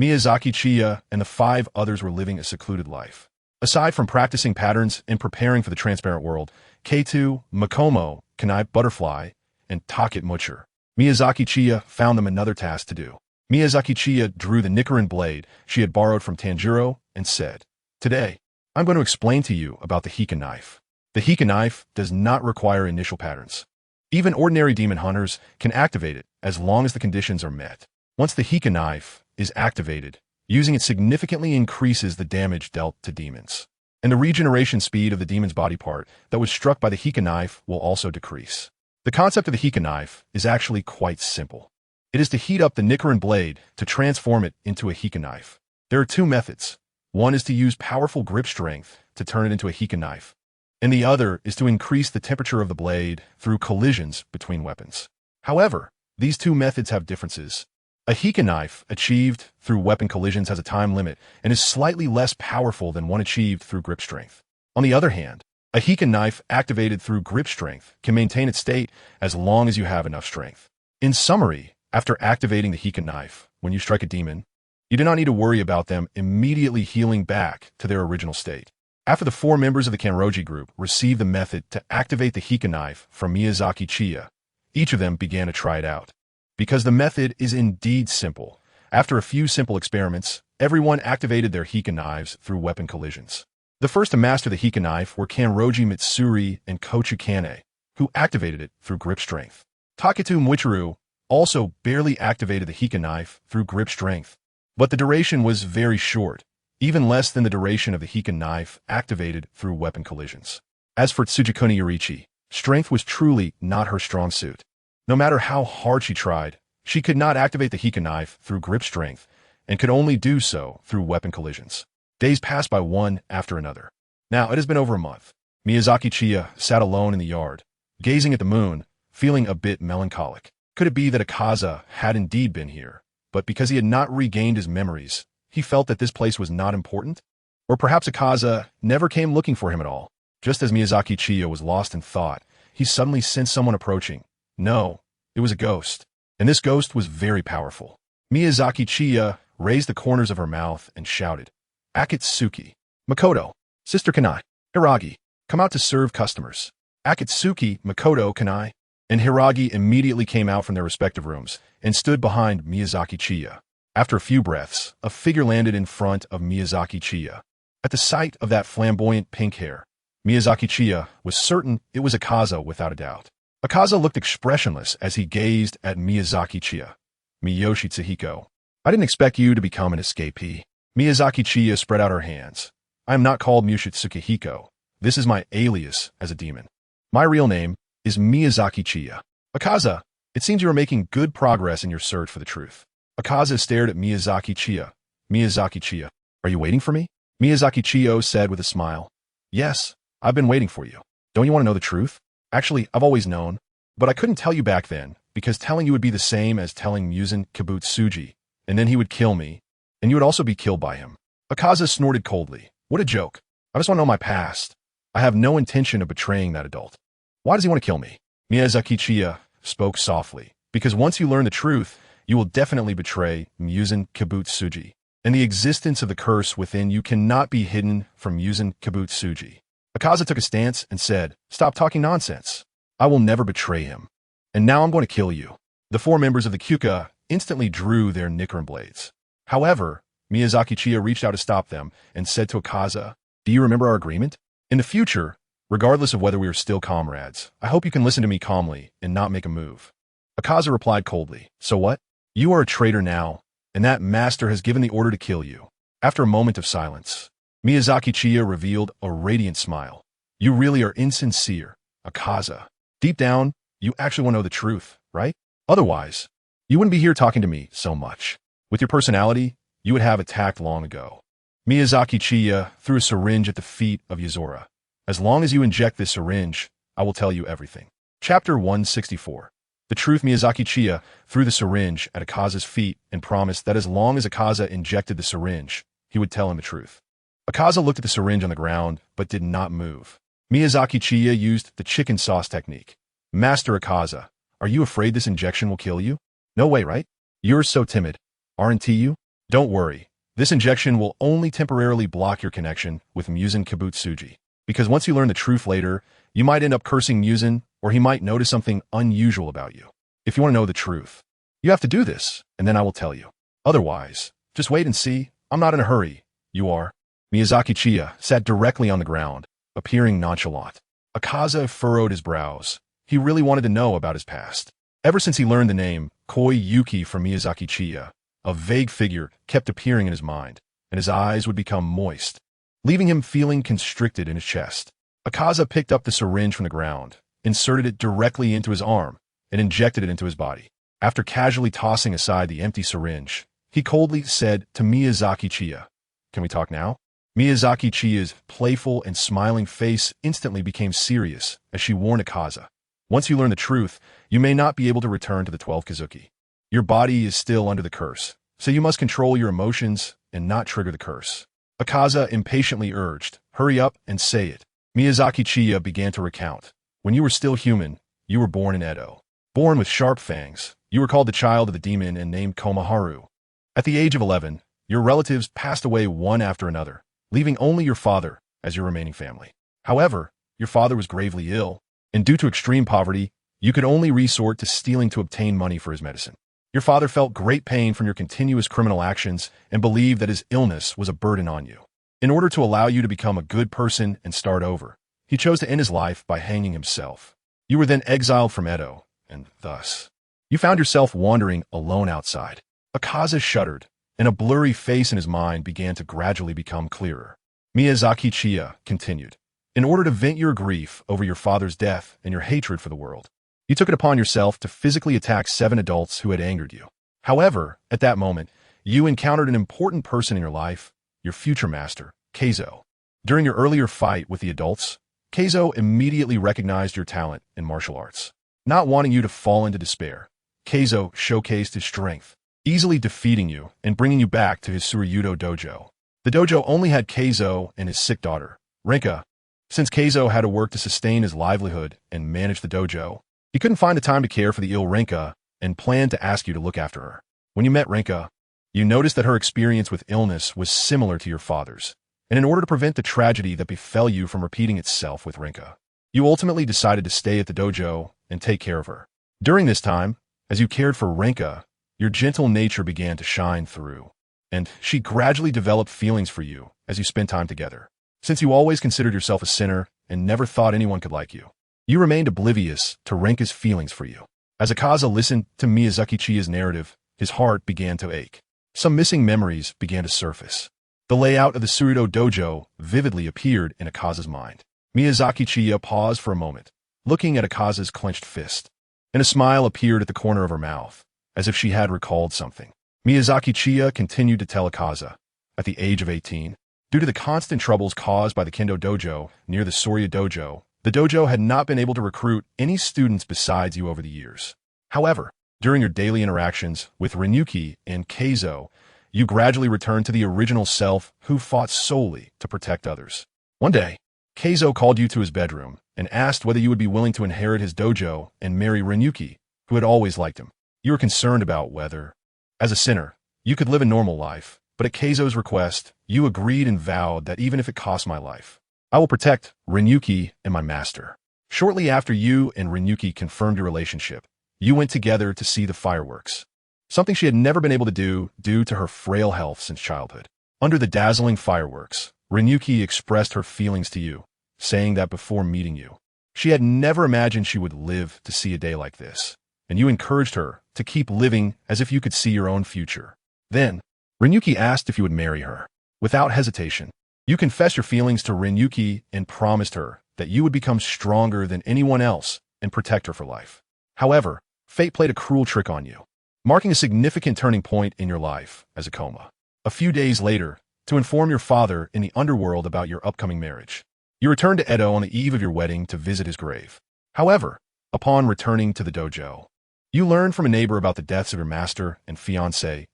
Miyazaki Chiya and the 5 others were living a secluded life. Aside from practicing patterns and preparing for the transparent world, K2, Makomo, Kanai Butterfly, and Takit Mucher, Miyazaki Chiya found them another task to do. Miyazaki Chiya drew the Nichiren blade she had borrowed from Tanjiro and said, today, I'm going to explain to you about the Hika knife. The Hika knife does not require initial patterns. Even ordinary demon hunters can activate it as long as the conditions are met. Once the Hika knife is activated, using it significantly increases the damage dealt to demons. And the regeneration speed of the demon's body part that was struck by the Hika knife will also decrease. The concept of the Hika knife is actually quite simple. It is to heat up the Nichiren blade to transform it into a Hika knife. There are 2 methods. One is to use powerful grip strength to turn it into a Hika knife, and the other is to increase the temperature of the blade through collisions between weapons. However, these 2 methods have differences. A Hika knife achieved through weapon collisions has a time limit and is slightly less powerful than one achieved through grip strength. On the other hand, a Hika knife activated through grip strength can maintain its state as long as you have enough strength. In summary, after activating the Hika knife, when you strike a demon, you do not need to worry about them immediately healing back to their original state. After the 4 members of the Kanroji group received the method to activate the Hika knife from Miyazaki Chiya, each of them began to try it out. Because the method is indeed simple, after a few simple experiments, everyone activated their Hika knives through weapon collisions. The first to master the Hika knife were Kanroji Mitsuri and Kochukane, who activated it through grip strength. Taketu Muichiru also barely activated the Hika knife through grip strength, but the duration was very short, even less than the duration of the Hika knife activated through weapon collisions. As for Tsugikuni Yorichi, strength was truly not her strong suit. No matter how hard she tried, she could not activate the Hika knife through grip strength and could only do so through weapon collisions. Days passed by one after another. Now, it has been over a month. Miyazaki Chiya sat alone in the yard, gazing at the moon, feeling a bit melancholic. Could it be that Akaza had indeed been here, but because he had not regained his memories, he felt that this place was not important? Or perhaps Akaza never came looking for him at all. Just as Miyazaki Chiya was lost in thought, he suddenly sensed someone approaching. No, it was a ghost. And this ghost was very powerful. Miyazaki Chiya raised the corners of her mouth and shouted, "Akatsuki, Makoto, Sister Kanai, Hiragi, come out to serve customers." Akatsuki, Makoto, Kanai, and Hiragi immediately came out from their respective rooms and stood behind Miyazaki Chiya. After a few breaths, a figure landed in front of Miyazaki Chiya. At the sight of that flamboyant pink hair, Miyazaki Chiya was certain it was Akaza without a doubt. Akaza looked expressionless as he gazed at Miyazaki Chiya. "Miyoshi Tsuhiko, I didn't expect you to become an escapee." Miyazaki Chiya spread out her hands. "I am not called Miyoshi Tsuhiko. This is my alias as a demon. My real name is Miyazaki Chiya." "Akaza, it seems you are making good progress in your search for the truth." Akaza stared at Miyazaki Chiya. "Miyazaki Chiya, are you waiting for me?" Miyazaki Chiyo said with a smile. "Yes, I've been waiting for you. Don't you want to know the truth? Actually, I've always known, but I couldn't tell you back then, because telling you would be the same as telling Muzan Kibutsuji, and then he would kill me, and you would also be killed by him." Akaza snorted coldly. "What a joke. I just want to know my past. I have no intention of betraying that adult. Why does he want to kill me?" Miyazaki Chiya spoke softly. "Because once you learn the truth, you will definitely betray Muzan Kibutsuji, and the existence of the curse within you cannot be hidden from Muzan Kibutsuji." Akaza took a stance and said, "Stop talking nonsense. I will never betray him. And now I'm going to kill you." The four members of the Kyuka instantly drew their Nichiren blades. However, Miyazaki Chiya reached out to stop them and said to Akaza, "Do you remember our agreement? In the future, regardless of whether we are still comrades, I hope you can listen to me calmly and not make a move." Akaza replied coldly, "So what? You are a traitor now, and that master has given the order to kill you." After a moment of silence, Miyazaki Chiya revealed a radiant smile. "You really are insincere, Akaza. Deep down, you actually want to know the truth, right? Otherwise, you wouldn't be here talking to me so much. With your personality, you would have attacked long ago." Miyazaki Chiya threw a syringe at the feet of Yuzora. "As long as you inject this syringe, I will tell you everything." Chapter 164. The truth. Miyazaki Chiya threw the syringe at Akaza's feet and promised that as long as Akaza injected the syringe, he would tell him the truth. Akaza looked at the syringe on the ground, but did not move. Miyazaki Chiya used the chicken sauce technique. "Master Akaza, are you afraid this injection will kill you?" "No way, right? You're so timid, aren't you?" "Don't worry. This injection will only temporarily block your connection with Muzan Kibutsuji. Because once you learn the truth later, you might end up cursing Muzan, or he might notice something unusual about you. If you want to know the truth, you have to do this, and then I will tell you. Otherwise, just wait and see. I'm not in a hurry. You are." Miyazaki Chiya sat directly on the ground, appearing nonchalant. Akaza furrowed his brows. He really wanted to know about his past. Ever since he learned the name Koi Yuki from Miyazaki Chiya, a vague figure kept appearing in his mind, and his eyes would become moist, leaving him feeling constricted in his chest. Akaza picked up the syringe from the ground, inserted it directly into his arm, and injected it into his body. After casually tossing aside the empty syringe, he coldly said to Miyazaki Chiya, "Can we talk now?" Miyazaki Chiya's playful and smiling face instantly became serious as she warned Akaza, "Once you learn the truth, you may not be able to return to the 12 Kazuki. Your body is still under the curse, so you must control your emotions and not trigger the curse." Akaza impatiently urged, "Hurry up and say it." Miyazaki Chiya began to recount. "When you were still human, you were born in Edo. Born with sharp fangs, you were called the child of the demon and named Komaharu. At the age of 11, your relatives passed away one after another, leaving only your father as your remaining family. However, your father was gravely ill, and due to extreme poverty, you could only resort to stealing to obtain money for his medicine. Your father felt great pain from your continuous criminal actions and believed that his illness was a burden on you. In order to allow you to become a good person and start over, he chose to end his life by hanging himself. You were then exiled from Edo, and thus, you found yourself wandering alone outside." Akaza shuddered, and a blurry face in his mind began to gradually become clearer. Miyazaki Chiya continued, "In order to vent your grief over your father's death and your hatred for the world, you took it upon yourself to physically attack 7 adults who had angered you. However, at that moment, you encountered an important person in your life, your future master, Keizo. During your earlier fight with the adults, Keizo immediately recognized your talent in martial arts. Not wanting you to fall into despair, Keizo showcased his strength, easily defeating you and bringing you back to his Tsuruyudo dojo. The dojo only had Keizo and his sick daughter, Rinka. Since Keizo had to work to sustain his livelihood and manage the dojo, he couldn't find the time to care for the ill Rinka and planned to ask you to look after her. When you met Rinka, you noticed that her experience with illness was similar to your father's, and in order to prevent the tragedy that befell you from repeating itself with Rinka, you ultimately decided to stay at the dojo and take care of her. During this time, as you cared for Rinka, your gentle nature began to shine through, and she gradually developed feelings for you as you spent time together. Since you always considered yourself a sinner and never thought anyone could like you, you remained oblivious to Rinka's feelings for you. As Akaza listened to Miyazaki Chiya's narrative, his heart began to ache. Some missing memories began to surface. The layout of the Tsurudo dojo vividly appeared in Akaza's mind. Miyazaki Chiya paused for a moment, looking at Akaza's clenched fist, and a smile appeared at the corner of her mouth, as if she had recalled something. Miyazaki Chiya continued to tell Akaza, at the age of 18, due to the constant troubles caused by the Kendo dojo near the Soria dojo, the dojo had not been able to recruit any students besides you over the years. However, during your daily interactions with Renyuki and Keizo, you gradually returned to the original self who fought solely to protect others. One day, Keizo called you to his bedroom and asked whether you would be willing to inherit his dojo and marry Renyuki, who had always liked him. You were concerned about whether, as a sinner, you could live a normal life, but at Keizo's request, you agreed and vowed that even if it cost my life, I will protect Renyuki and my master. Shortly after you and Renyuki confirmed your relationship, you went together to see the fireworks, something she had never been able to do due to her frail health since childhood. Under the dazzling fireworks, Renyuki expressed her feelings to you, saying that before meeting you, she had never imagined she would live to see a day like this, and you encouraged her to keep living as if you could see your own future. Then, Renyuki asked if you would marry her. Without hesitation, you confessed your feelings to Renyuki and promised her that you would become stronger than anyone else and protect her for life. However, fate played a cruel trick on you, marking a significant turning point in your life as a coma. A few days later, to inform your father in the underworld about your upcoming marriage, you returned to Edo on the eve of your wedding to visit his grave. However, upon returning to the dojo, you learned from a neighbor about the deaths of your master and fiancé.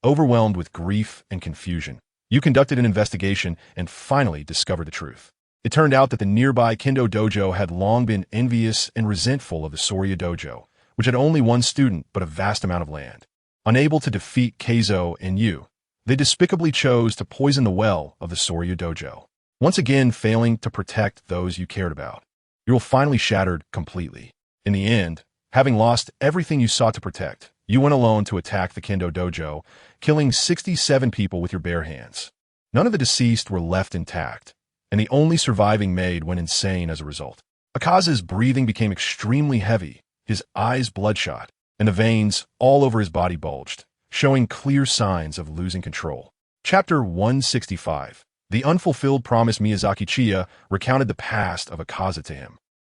Overwhelmed with grief and confusion, you conducted an investigation and finally discovered the truth. It turned out that the nearby Kendo dojo had long been envious and resentful of the Soria dojo, which had only one student but a vast amount of land. Unable to defeat Keizo and you, they despicably chose to poison the well of the Soria dojo, once again failing to protect those you cared about. You were finally shattered completely. In the end, having lost everything you sought to protect, you went alone to attack the Kendo dojo, killing 67 people with your bare hands. None of the deceased were left intact, and the only surviving maid went insane as a result. Akaza's breathing became extremely heavy, his eyes bloodshot, and the veins all over his body bulged, showing clear signs of losing control. Chapter 165. The unfulfilled promise. Miyazaki Chiya recounted the past of Akaza to him.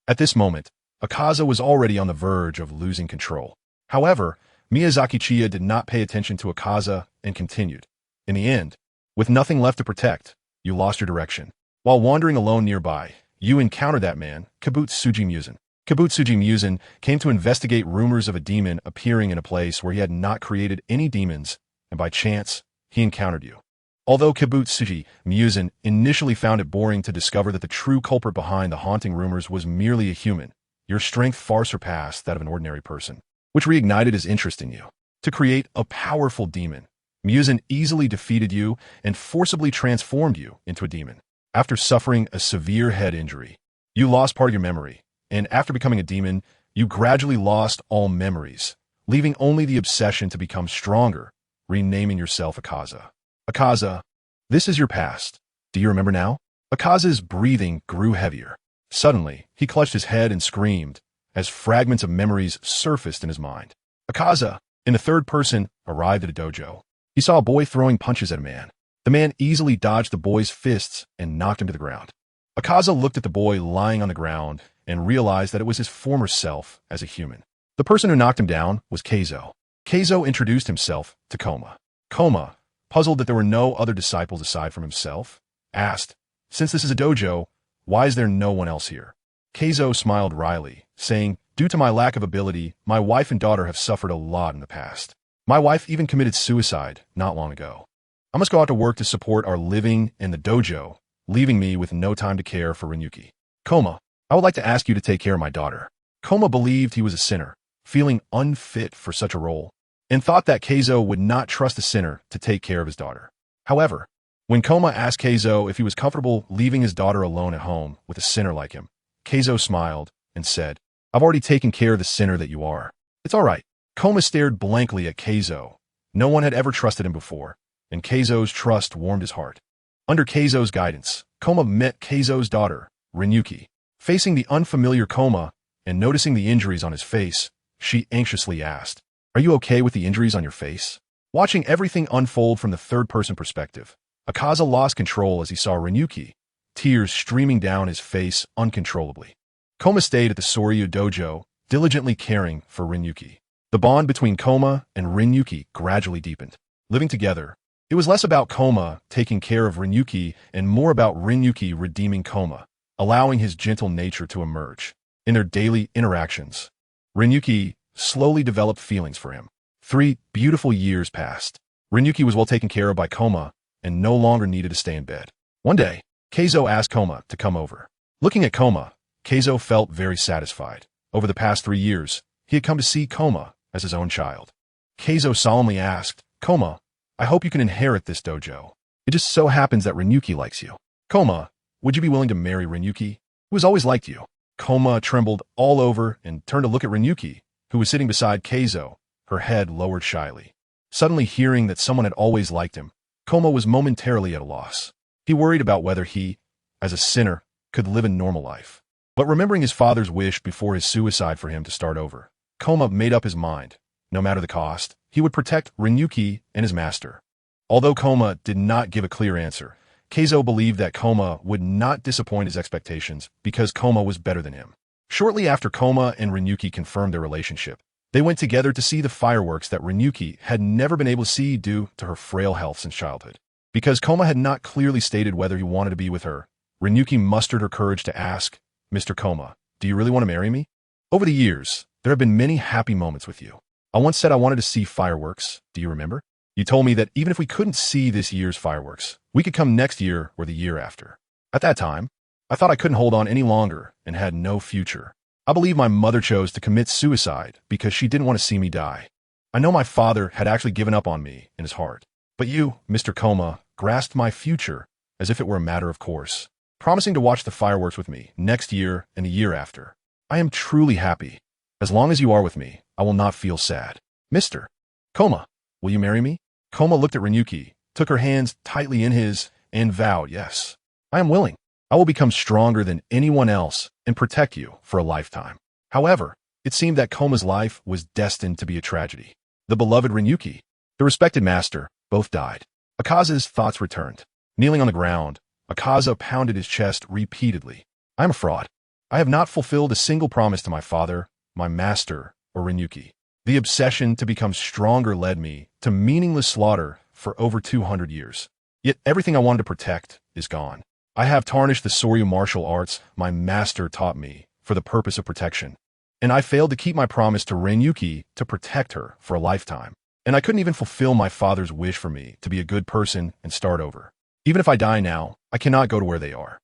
At this moment, Akaza was already on the verge of losing control. However, Miyazaki Chiya did not pay attention to Akaza and continued. In the end, with nothing left to protect, you lost your direction. While wandering alone nearby, you encountered that man, Kibutsuji Muzan. Kibutsuji Muzan came to investigate rumors of a demon appearing in a place where he had not created any demons, and by chance, he encountered you. Although Kibutsuji Muzan initially found it boring to discover that the true culprit behind the haunting rumors was merely a human, your strength far surpassed that of an ordinary person, which reignited his interest in you. To create a powerful demon, Muzan easily defeated you and forcibly transformed you into a demon. After suffering a severe head injury, you lost part of your memory, and after becoming a demon, you gradually lost all memories, leaving only the obsession to become stronger, renaming yourself Akaza. Akaza, this is your past. Do you remember now? Akaza's breathing grew heavier. Suddenly, he clutched his head and screamed, as fragments of memories surfaced in his mind. Akaza, in the third person, arrived at a dojo. He saw a boy throwing punches at a man. The man easily dodged the boy's fists and knocked him to the ground. Akaza looked at the boy lying on the ground and realized that it was his former self as a human. The person who knocked him down was Keizo. Keizo introduced himself to Koma. Koma, puzzled that there were no other disciples aside from himself, asked, "Since this is a dojo, Why is there no one else here? Keizo smiled wryly, saying, due to my lack of ability, my wife and daughter have suffered a lot in the past. My wife even committed suicide not long ago. I must go out to work to support our living and the dojo, leaving me with no time to care for Renyuki. Koma, I would like to ask you to take care of my daughter. Koma believed he was a sinner, feeling unfit for such a role, and thought that Keizo would not trust a sinner to take care of his daughter. However, when Koma asked Keizo if he was comfortable leaving his daughter alone at home with a sinner like him, Keizo smiled and said, I've already taken care of the sinner that you are. It's all right. Koma stared blankly at Keizo. No one had ever trusted him before, and Keizo's trust warmed his heart. Under Keizo's guidance, Koma met Keizo's daughter, Renyuki. Facing the unfamiliar Koma and noticing the injuries on his face, she anxiously asked, Are you okay with the injuries on your face? Watching everything unfold from the third-person perspective, Akaza lost control as he saw Renyuki, tears streaming down his face uncontrollably. Koma stayed at the Soryu dojo, diligently caring for Renyuki. The bond between Koma and Renyuki gradually deepened. Living together, it was less about Koma taking care of Renyuki and more about Renyuki redeeming Koma, allowing his gentle nature to emerge. In their daily interactions, Renyuki slowly developed feelings for him. 3 beautiful years passed. Renyuki was well taken care of by Koma and no longer needed to stay in bed. One day, Keizo asked Koma to come over. Looking at Koma, Keizo felt very satisfied. Over the past 3 years, he had come to see Koma as his own child. Keizo solemnly asked, Koma, I hope you can inherit this dojo. It just so happens that Renyuki likes you. Koma, would you be willing to marry Renyuki, who has always liked you? Koma trembled all over and turned to look at Renyuki, who was sitting beside Keizo, her head lowered shyly. Suddenly hearing that someone had always liked him, Koma was momentarily at a loss. He worried about whether he, as a sinner, could live a normal life. But remembering his father's wish before his suicide for him to start over, Koma made up his mind. No matter the cost, he would protect Renyuki and his master. Although Koma did not give a clear answer, Keizo believed that Koma would not disappoint his expectations because Koma was better than him. Shortly after Koma and Renyuki confirmed their relationship, they went together to see the fireworks that Renyuki had never been able to see due to her frail health since childhood. Because Koma had not clearly stated whether he wanted to be with her, Renyuki mustered her courage to ask, Mr. Koma, do you really want to marry me? Over the years, there have been many happy moments with you. I once said I wanted to see fireworks. Do you remember? You told me that even if we couldn't see this year's fireworks, we could come next year or the year after. At that time, I thought I couldn't hold on any longer and had no future. I believe my mother chose to commit suicide because she didn't want to see me die. I know my father had actually given up on me in his heart. But you, Mr. Koma, grasped my future as if it were a matter of course, promising to watch the fireworks with me next year and the year after. I am truly happy. As long as you are with me, I will not feel sad. Mr. Koma, will you marry me? Koma looked at Renyuki, took her hands tightly in his, and vowed, yes. I am willing. I will become stronger than anyone else and protect you for a lifetime. However, it seemed that Koma's life was destined to be a tragedy. The beloved Renyuki, the respected master, both died. Akaza's thoughts returned. Kneeling on the ground, Akaza pounded his chest repeatedly. I am a fraud. I have not fulfilled a single promise to my father, my master, or Renyuki. The obsession to become stronger led me to meaningless slaughter for over 200 years. Yet everything I wanted to protect is gone. I have tarnished the Soryu martial arts my master taught me for the purpose of protection. And I failed to keep my promise to Renyuki to protect her for a lifetime. And I couldn't even fulfill my father's wish for me to be a good person and start over. Even if I die now, I cannot go to where they are.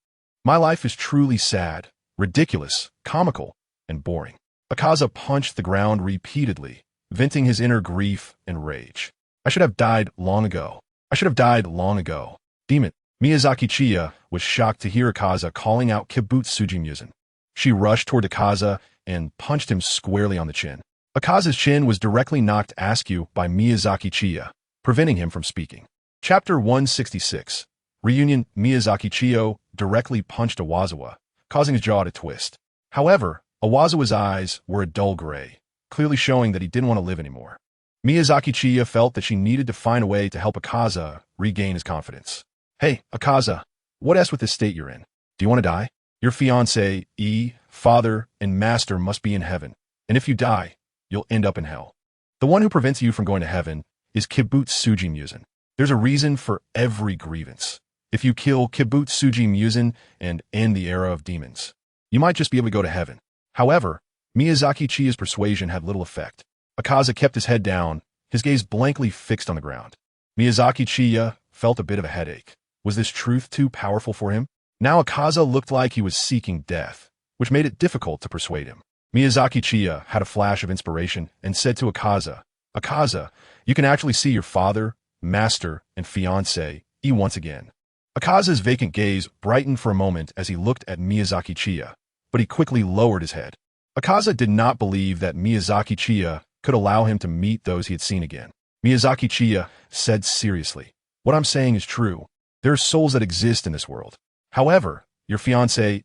My life is truly sad, ridiculous, comical, and boring. Akaza punched the ground repeatedly, venting his inner grief and rage. I should have died long ago. I should have died long ago. Demon. Miyazaki Chiya was shocked to hear Akaza calling out Kibutsuji Muzan. She rushed toward Akaza and punched him squarely on the chin. Akaza's chin was directly knocked askew by Miyazaki Chiya, preventing him from speaking. Chapter 166. Reunion. Miyazaki Chiyo directly punched Awazawa, causing his jaw to twist. However, Awazawa's eyes were a dull gray, clearly showing that he didn't want to live anymore. Miyazaki Chiya felt that she needed to find a way to help Akaza regain his confidence. Hey, Akaza, what else with this state you're in? Do you want to die? Your fiancé, father, and master must be in heaven, and if you die, you'll end up in hell. The one who prevents you from going to heaven is Kibutsuji Muzan. There's a reason for every grievance. If you kill Kibutsuji Muzan and end the era of demons, you might just be able to go to heaven. However, Miyazaki Chiya's persuasion had little effect. Akaza kept his head down, his gaze blankly fixed on the ground. Miyazaki Chiya felt a bit of a headache. Was this truth too powerful for him? Now Akaza looked like he was seeking death, which made it difficult to persuade him. Miyazaki Chiya had a flash of inspiration and said to Akaza, "Akaza, you can actually see your father, master, and fiancé once again." Akaza's vacant gaze brightened for a moment as he looked at Miyazaki Chiya, but he quickly lowered his head. Akaza did not believe that Miyazaki Chiya could allow him to meet those he had seen again. Miyazaki Chiya said seriously, "What I'm saying is true. There are souls that exist in this world. However, your fiancé,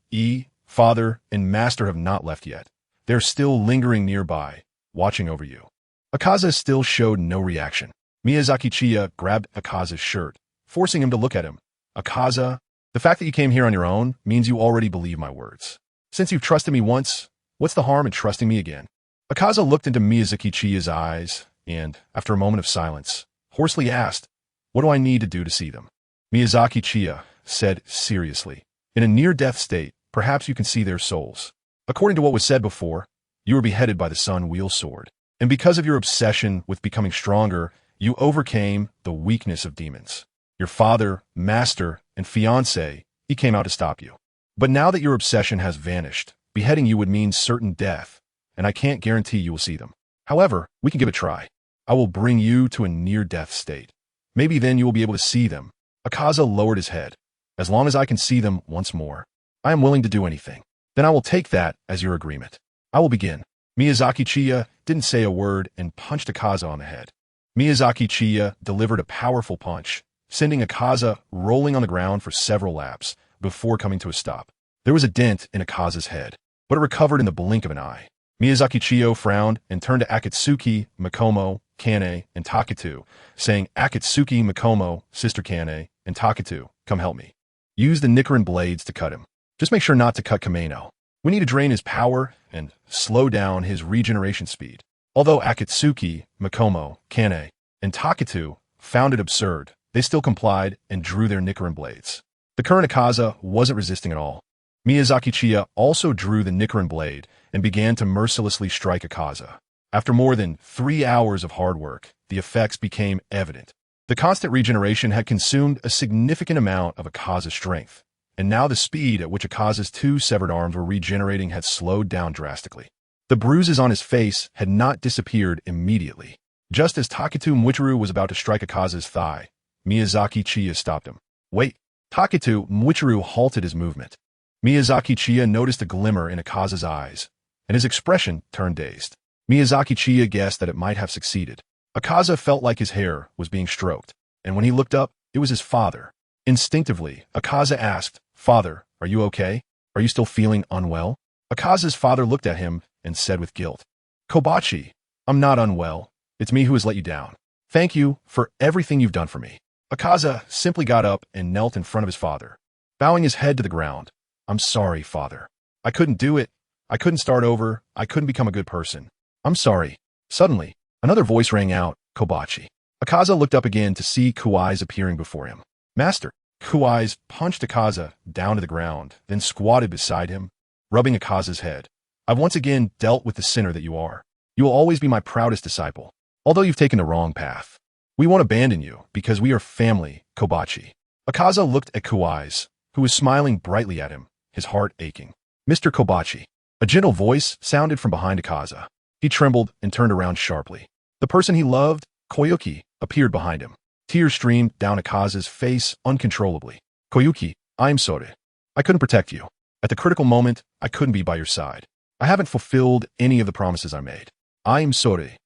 father, and master have not left yet. They're still lingering nearby, watching over you." Akaza still showed no reaction. Miyazaki Chiya grabbed Akaza's shirt, forcing him to look at him. "Akaza, the fact that you came here on your own means you already believe my words. Since you've trusted me once, what's the harm in trusting me again?" Akaza looked into Miyazaki Chiya's eyes and, after a moment of silence, hoarsely asked, "What do I need to do to see them?" Miyazaki Chiya said seriously, "In a near-death state, perhaps you can see their souls. According to what was said before, you were beheaded by the Sun Wheel Sword, and because of your obsession with becoming stronger, you overcame the weakness of demons. Your father, master, and fiancé, he came out to stop you. But now that your obsession has vanished, beheading you would mean certain death, and I can't guarantee you will see them. However, we can give it a try. I will bring you to a near-death state. Maybe then you will be able to see them." Akaza lowered his head. "As long as I can see them once more, I am willing to do anything. Then I will take that as your agreement. I will begin." Miyazaki Chiya didn't say a word and punched Akaza on the head. Miyazaki Chiya delivered a powerful punch, sending Akaza rolling on the ground for several laps before coming to a stop. There was a dent in Akaza's head, but it recovered in the blink of an eye. Miyazaki Chiyo frowned and turned to Akatsuki, Makomo, Kane, and Taketu, saying, "Akatsuki, Makomo, Sister Kane, and Taketu, come help me. Use the Nichiren blades to cut him. Just make sure not to cut Kameno. We need to drain his power and slow down his regeneration speed." Although Akatsuki, Makomo, Kane, and Taketu found it absurd, they still complied and drew their Nichiren blades. The current Akaza wasn't resisting at all. Miyazaki Chiya also drew the Nichiren blade and began to mercilessly strike Akaza. After more than 3 hours of hard work, the effects became evident. The constant regeneration had consumed a significant amount of Akaza's strength, and now the speed at which Akaza's 2 severed arms were regenerating had slowed down drastically. The bruises on his face had not disappeared immediately. Just as Taketu Mwichiru was about to strike Akaza's thigh, Miyazaki Chiya stopped him. "Wait." Taketu Mwichiru halted his movement. Miyazaki Chiya noticed a glimmer in Akaza's eyes, and his expression turned dazed. Miyazaki Chiya guessed that it might have succeeded. Akaza felt like his hair was being stroked, and when he looked up, it was his father. Instinctively, Akaza asked, "Father, are you okay? Are you still feeling unwell?" Akaza's father looked at him and said with guilt, "Kobachi, I'm not unwell. It's me who has let you down. Thank you for everything you've done for me." Akaza simply got up and knelt in front of his father, bowing his head to the ground. "I'm sorry, father. I couldn't do it. I couldn't start over. I couldn't become a good person. I'm sorry." Suddenly, another voice rang out, "Kobachi." Akaza looked up again to see Kuai's appearing before him. "Master." Kuai's punched Akaza down to the ground, then squatted beside him, rubbing Akaza's head. "I've once again dealt with the sinner that you are. You will always be my proudest disciple, although you've taken the wrong path. We won't abandon you, because we are family, Kobachi." Akaza looked at Kuai's, who was smiling brightly at him, his heart aching. "Mr. Kobachi." A gentle voice sounded from behind Akaza. He trembled and turned around sharply. The person he loved, Koyuki, appeared behind him. Tears streamed down Akaza's face uncontrollably. "Koyuki, I'm sorry. I couldn't protect you. At the critical moment, I couldn't be by your side. I haven't fulfilled any of the promises I made. I'm sorry.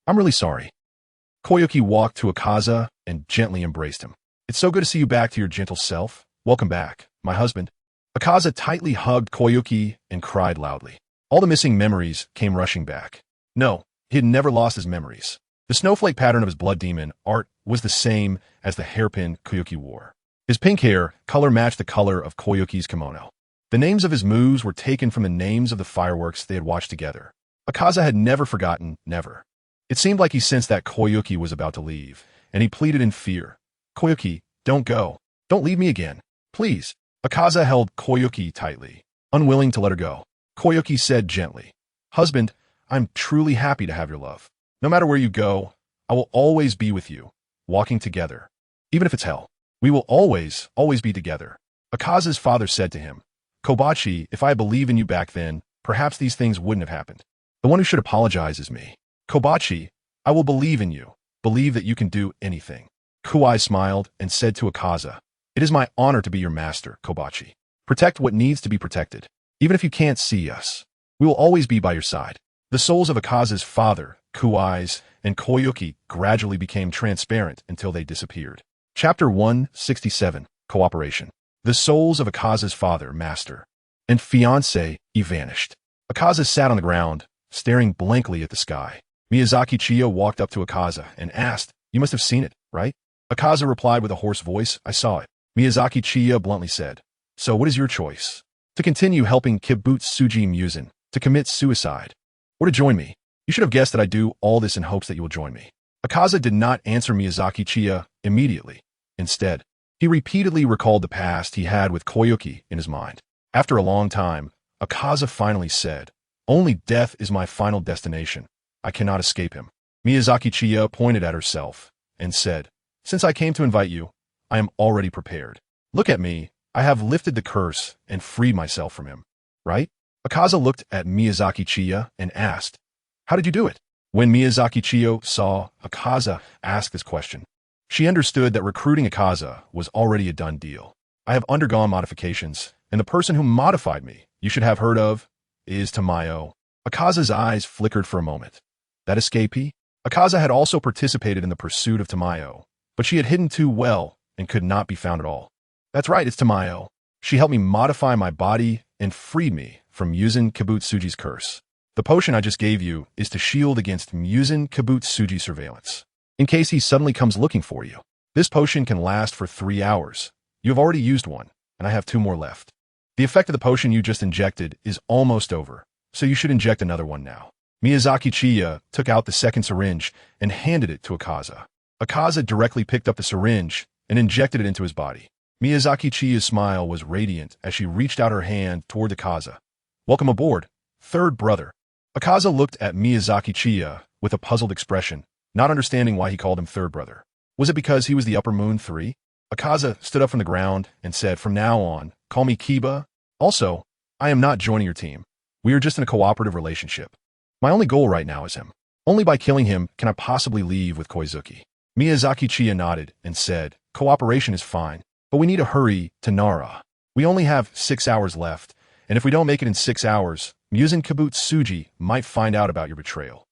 I'm really sorry." Koyuki walked to Akaza and gently embraced him. "It's so good to see you back to your gentle self. Welcome back, my husband." Akaza tightly hugged Koyuki and cried loudly. All the missing memories came rushing back. No, he had never lost his memories. The snowflake pattern of his blood demon art was the same as the hairpin Koyuki wore. His pink hair color matched the color of Koyuki's kimono. The names of his moves were taken from the names of the fireworks they had watched together. Akaza had never forgotten, never. It seemed like he sensed that Koyuki was about to leave, and he pleaded in fear. "Koyuki, don't go. Don't leave me again. Please. Akaza held Koyuki tightly, unwilling to let her go. Koyuki said gently, Husband, I'm truly happy to have your love. No matter where you go, I will always be with you, walking together. Even if it's hell, we will always be together. Akaza's father said to him, Kobachi, if I believed in you back then, perhaps these things wouldn't have happened. The one who should apologize is me. Kobachi, I will believe in you, believe that you can do anything. Kuai smiled and said to Akaza, It is my honor to be your master, Kobachi. Protect what needs to be protected. Even if you can't see us, we will always be by your side. The souls of Akaza's father, Kuai's, and Koyuki gradually became transparent until they disappeared. Chapter 167, Cooperation. The souls of Akaza's father, master, and fiancé vanished. Akaza sat on the ground, staring blankly at the sky. Miyazaki Chiya walked up to Akaza and asked, You must have seen it, right? Akaza replied with a hoarse voice, I saw it. Miyazaki Chiya bluntly said, So what is your choice? To continue helping Kibutsuji Muzan to commit suicide, or to join me? You should have guessed that I do all this in hopes that you will join me. Akaza did not answer Miyazaki Chiya immediately. Instead, he repeatedly recalled the past he had with Koyuki in his mind. After a long time, Akaza finally said, Only death is my final destination. I cannot escape him. Miyazaki Chiya pointed at herself and said, Since I came to invite you, I am already prepared. Look at me. I have lifted the curse and freed myself from him. Right? Akaza looked at Miyazaki Chiya and asked, How did you do it? When Miyazaki Chiya saw Akaza ask this question, she understood that recruiting Akaza was already a done deal. I have undergone modifications, and the person who modified me, you should have heard of, is Tamayo. Akaza's eyes flickered for a moment. That escapee? Akaza had also participated in the pursuit of Tamayo, but she had hidden too well and could not be found at all. That's right, it's Tamayo. She helped me modify my body and freed me from Muzan Kibutsuji's curse. The potion I just gave you is to shield against Muzan Kibutsuji surveillance, in case he suddenly comes looking for you. This potion can last for 3 hours. You have already used one, and I have 2 more left. The effect of the potion you just injected is almost over, so you should inject another one now. Miyazaki Chiya took out the second syringe and handed it to Akaza. Akaza directly picked up the syringe and injected it into his body. Miyazaki Chiya's smile was radiant as she reached out her hand toward Akaza. Welcome aboard, third brother. Akaza looked at Miyazaki Chiya with a puzzled expression, not understanding why he called him third brother. Was it because he was the Upper Moon 3? Akaza stood up from the ground and said, From now on, call me Kiba. Also, I am not joining your team. We are just in a cooperative relationship. My only goal right now is him. Only by killing him can I possibly leave with Koizuki. Miyazaki Chiya nodded and said, Cooperation is fine, but we need to hurry to Nara. We only have 6 hours left, and if we don't make it in 6 hours, Muzan Kibutsuji might find out about your betrayal.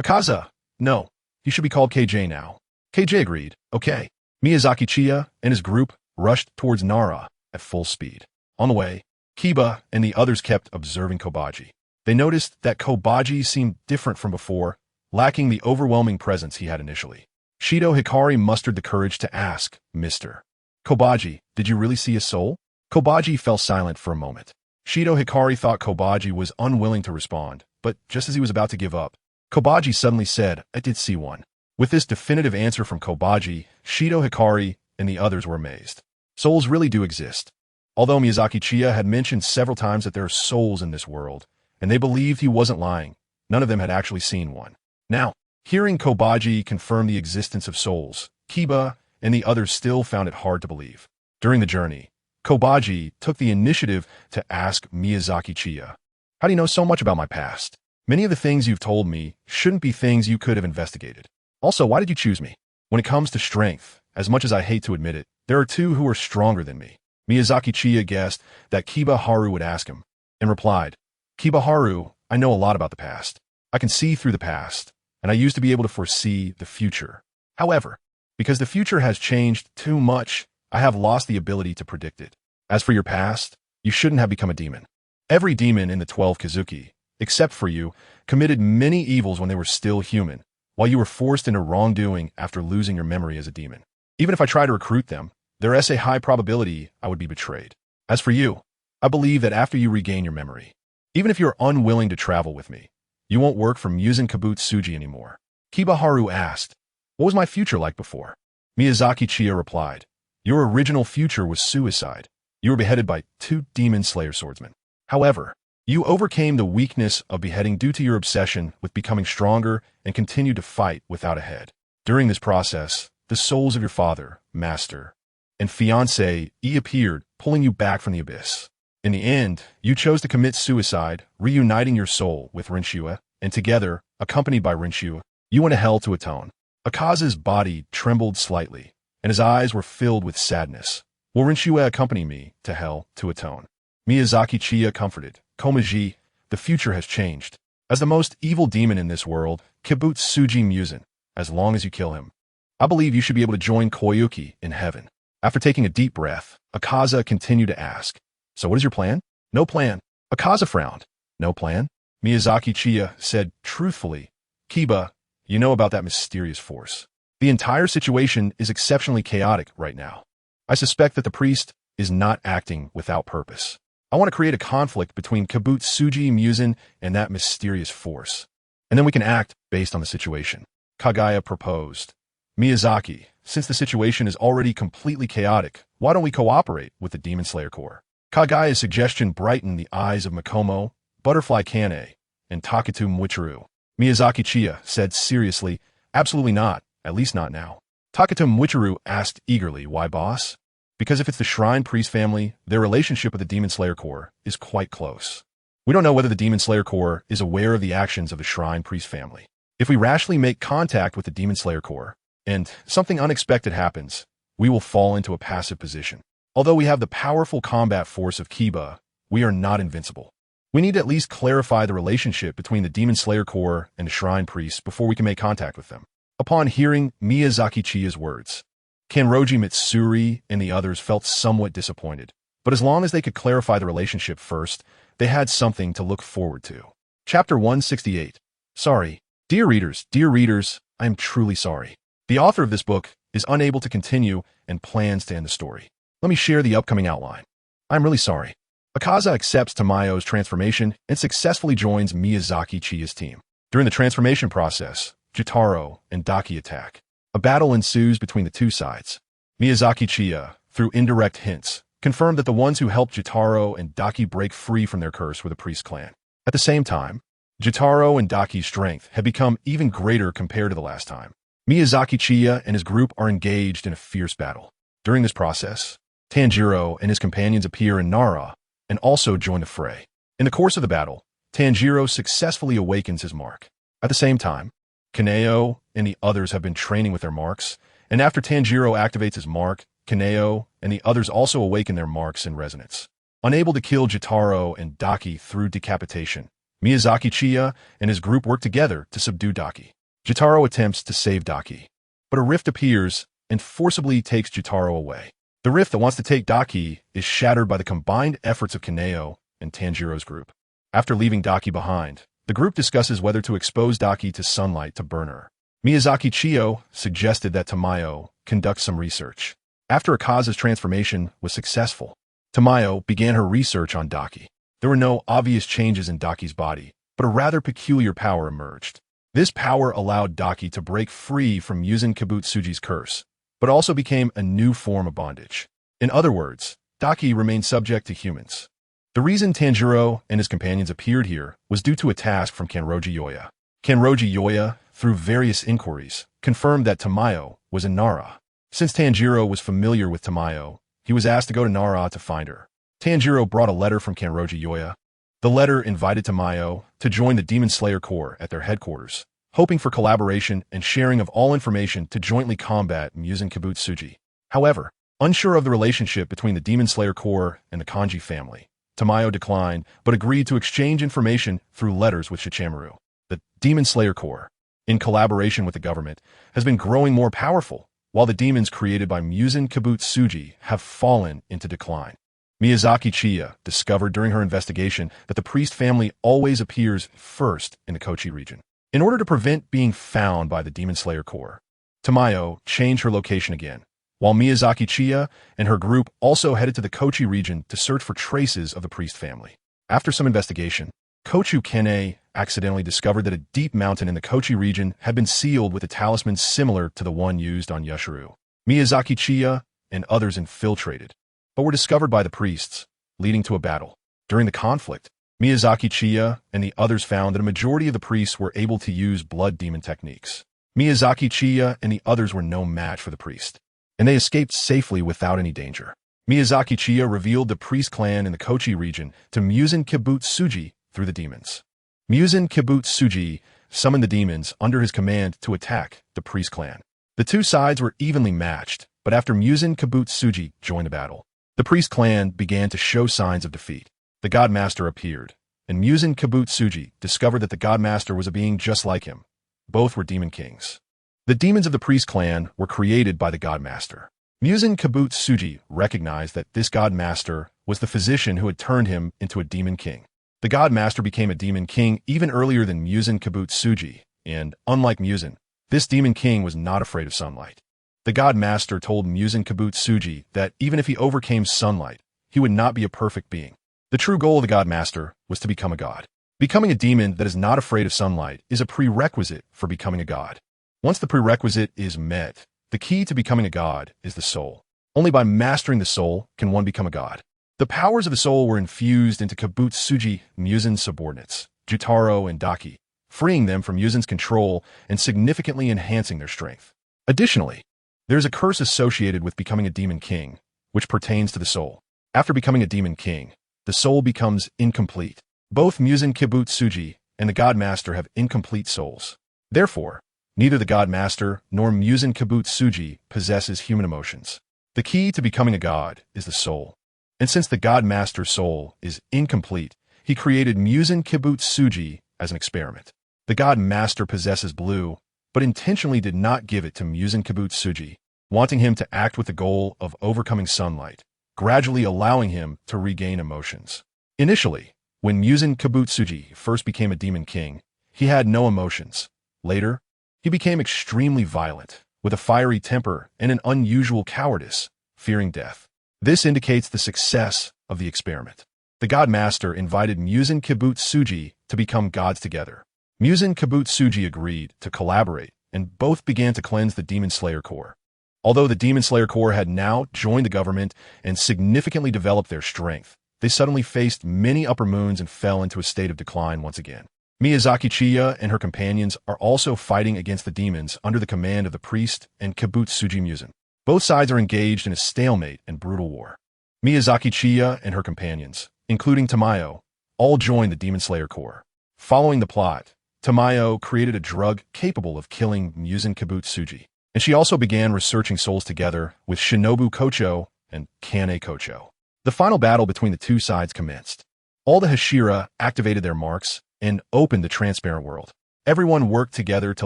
Akaza, no, he should be called KJ now. KJ agreed, okay. Miyazaki Chiya and his group rushed towards Nara at full speed. On the way, Kiba and the others kept observing Kobaji. They noticed that Kobaji seemed different from before, lacking the overwhelming presence he had initially. Shido Hikari mustered the courage to ask, Mr. Kobaji, did you really see a soul? Kobaji fell silent for a moment. Shido Hikari thought Kobaji was unwilling to respond, but just as he was about to give up, Kobaji suddenly said, I did see one. With this definitive answer from Kobaji, Shido Hikari and the others were amazed. Souls really do exist. Although Miyazaki Chiya had mentioned several times that there are souls in this world, and they believed he wasn't lying, none of them had actually seen one. Now, hearing Kobaji confirm the existence of souls, Kiba and the others still found it hard to believe. During the journey, Kobaji took the initiative to ask Miyazaki Chiya, How do you know so much about my past? Many of the things you've told me shouldn't be things you could have investigated. Also, why did you choose me? When it comes to strength, as much as I hate to admit it, there are 2 who are stronger than me. Miyazaki Chiya guessed that Kiba Haru would ask him, and replied, Kiba Haru, I know a lot about the past. I can see through the past, and I used to be able to foresee the future. However, because the future has changed too much, I have lost the ability to predict it. As for your past, you shouldn't have become a demon. Every demon in the 12 Kazuki, except for you, committed many evils when they were still human, while you were forced into wrongdoing after losing your memory as a demon. Even if I try to recruit them, there is a high probability I would be betrayed. As for you, I believe that after you regain your memory, even if you're unwilling to travel with me, you won't work for Muzan Kibutsuji anymore. Kiba Haru asked, What was my future like before? Miyazaki Chiya replied, Your original future was suicide. You were beheaded by 2 demon slayer swordsmen. However, you overcame the weakness of beheading due to your obsession with becoming stronger and continued to fight without a head. During this process, the souls of your father, master, and fiancé appeared, pulling you back from the abyss. In the end, you chose to commit suicide, reuniting your soul with Rinshua, and together, accompanied by Rinshua, you went to hell to atone. Akaza's body trembled slightly, and his eyes were filled with sadness. Will Rinshua accompany me to hell to atone? Miyazaki Chiya comforted. Komaji, the future has changed. As the most evil demon in this world, Kibutsuji Muzan, as long as you kill him, I believe you should be able to join Koyuki in heaven. After taking a deep breath, Akaza continued to ask, so what is your plan? No plan. Akaza frowned. No plan? Miyazaki Chiya said truthfully, Kiba, you know about that mysterious force. The entire situation is exceptionally chaotic right now. I suspect that the priest is not acting without purpose. I want to create a conflict between Kibutsuji Muzan and that mysterious force. And then we can act based on the situation. Kagaya proposed. Miyazaki, since the situation is already completely chaotic, why don't we cooperate with the Demon Slayer Corps? Kagaya's suggestion brightened the eyes of Makomo, Butterfly Kane, and Taketu Mwichiru. Miyazaki Chiya said seriously, absolutely not, at least not now. Taketu Mwichiru asked eagerly, why boss? Because if it's the Shrine Priest family, their relationship with the Demon Slayer Corps is quite close. We don't know whether the Demon Slayer Corps is aware of the actions of the Shrine Priest family. If we rashly make contact with the Demon Slayer Corps, and something unexpected happens, we will fall into a passive position. Although we have the powerful combat force of Kiba, we are not invincible. We need to at least clarify the relationship between the Demon Slayer Corps and the Shrine Priests before we can make contact with them. Upon hearing Miyazaki Chiya's words, Kanroji Mitsuri and the others felt somewhat disappointed, but as long as they could clarify the relationship first, they had something to look forward to. Chapter 168. Sorry. Dear readers, I am truly sorry. The author of this book is unable to continue and plans to end the story. Let me share the upcoming outline. I'm really sorry. Akaza accepts Tamayo's transformation and successfully joins Miyazaki Chiya's team. During the transformation process, Jotaro and Daki attack. A battle ensues between the two sides. Miyazaki Chiya, through indirect hints, confirmed that the ones who helped Jotaro and Daki break free from their curse were the Priest clan. At the same time, Jotaro and Daki's strength had become even greater compared to the last time. Miyazaki Chiya and his group are engaged in a fierce battle. During this process, Tanjiro and his companions appear in Nara and also join the fray. In the course of the battle, Tanjiro successfully awakens his mark. At the same time, Kaneo and the others have been training with their marks, and after Tanjiro activates his mark, Kaneo and the others also awaken their marks in resonance. Unable to kill Jotaro and Daki through decapitation, Miyazaki Chiya and his group work together to subdue Daki. Jotaro attempts to save Daki, but a rift appears and forcibly takes Jotaro away. The rift that wants to take Daki is shattered by the combined efforts of Kaneo and Tanjiro's group. After leaving Daki behind, the group discusses whether to expose Daki to sunlight to burn her. Miyazaki Chiyo suggested that Tamayo conduct some research. After Akaza's transformation was successful, Tamayo began her research on Daki. There were no obvious changes in Daki's body, but a rather peculiar power emerged. This power allowed Daki to break free from Muzan Kibutsuji's curse, but also became a new form of bondage. In other words, Daki remained subject to humans. The reason Tanjiro and his companions appeared here was due to a task from Kanroji Yoya. Kanroji Yoya, through various inquiries, confirmed that Tamayo was in Nara. Since Tanjiro was familiar with Tamayo, he was asked to go to Nara to find her. Tanjiro brought a letter from Kanroji Yoya. The letter invited Tamayo to join the Demon Slayer Corps at their headquarters, hoping for collaboration and sharing of all information to jointly combat Muzan Kibutsuji. However, unsure of the relationship between the Demon Slayer Corps and the Kanji family, Tamayo declined, but agreed to exchange information through letters with Shichamaru. The Demon Slayer Corps, in collaboration with the government, has been growing more powerful, while the demons created by Muzan Kibutsuji have fallen into decline. Miyazaki Chiya discovered during her investigation that the priest family always appears first in the Kochi region. In order to prevent being found by the Demon Slayer Corps, Tamayo changed her location again, while Miyazaki Chiya and her group also headed to the Kochi region to search for traces of the priest family. After some investigation, Kochu Kene accidentally discovered that a deep mountain in the Kochi region had been sealed with a talisman similar to the one used on Yashiro. Miyazaki Chiya and others infiltrated, but were discovered by the priests, leading to a battle. During the conflict, Miyazaki, Chiya, and the others found that a majority of the priests were able to use blood demon techniques. Miyazaki, Chiya, and the others were no match for the priest, and they escaped safely without any danger. Miyazaki, Chiya revealed the priest clan in the Kochi region to Muzan Kibutsuji through the demons. Muzan Kibutsuji summoned the demons under his command to attack the priest clan. The two sides were evenly matched, but after Muzan Kibutsuji joined the battle, the priest clan began to show signs of defeat. The God Master appeared, and Muzan Kibutsuji discovered that the God Master was a being just like him. Both were demon kings. The demons of the priest clan were created by the God Master. Muzan Kibutsuji recognized that this God Master was the physician who had turned him into a demon king. The God Master became a demon king even earlier than Muzan Kibutsuji, and, unlike Muzan, this demon king was not afraid of sunlight. The God Master told Muzan Kibutsuji that even if he overcame sunlight, he would not be a perfect being. The true goal of the God Master was to become a god. Becoming a demon that is not afraid of sunlight is a prerequisite for becoming a god. Once the prerequisite is met, the key to becoming a god is the soul. Only by mastering the soul can one become a god. The powers of the soul were infused into Kibutsuji Muzan's subordinates, Jutaro and Daki, freeing them from Muzan's control and significantly enhancing their strength. Additionally, there is a curse associated with becoming a demon king, which pertains to the soul. After becoming a demon king, the soul becomes incomplete. Both Muzan Kibutsuji and the God Master have incomplete souls. Therefore, neither the God Master nor Muzan Kibutsuji possesses human emotions. The key to becoming a god is the soul. And since the God Master's soul is incomplete, he created Muzan Kibutsuji as an experiment. The God Master possesses blue, but intentionally did not give it to Muzan Kibutsuji, wanting him to act with the goal of overcoming sunlight, gradually allowing him to regain emotions. Initially, when Muzan Kibutsuji first became a demon king, he had no emotions. Later, he became extremely violent, with a fiery temper and an unusual cowardice, fearing death. This indicates the success of the experiment. The God Master invited Muzan Kibutsuji to become gods together. Muzan Kibutsuji agreed to collaborate, and both began to cleanse the Demon Slayer Corps. Although the Demon Slayer Corps had now joined the government and significantly developed their strength, they suddenly faced many upper moons and fell into a state of decline once again. Miyazaki, Chiya and her companions are also fighting against the demons under the command of the priest and Kibutsuji Muzan. Both sides are engaged in a stalemate and brutal war. Miyazaki, Chiya and her companions, including Tamayo, all joined the Demon Slayer Corps. Following the plot, Tamayo created a drug capable of killing Muzan Kibutsuji, and she also began researching souls together with Shinobu Kocho and Kane Kocho. The final battle between the two sides commenced. All the Hashira activated their marks and opened the transparent world. Everyone worked together to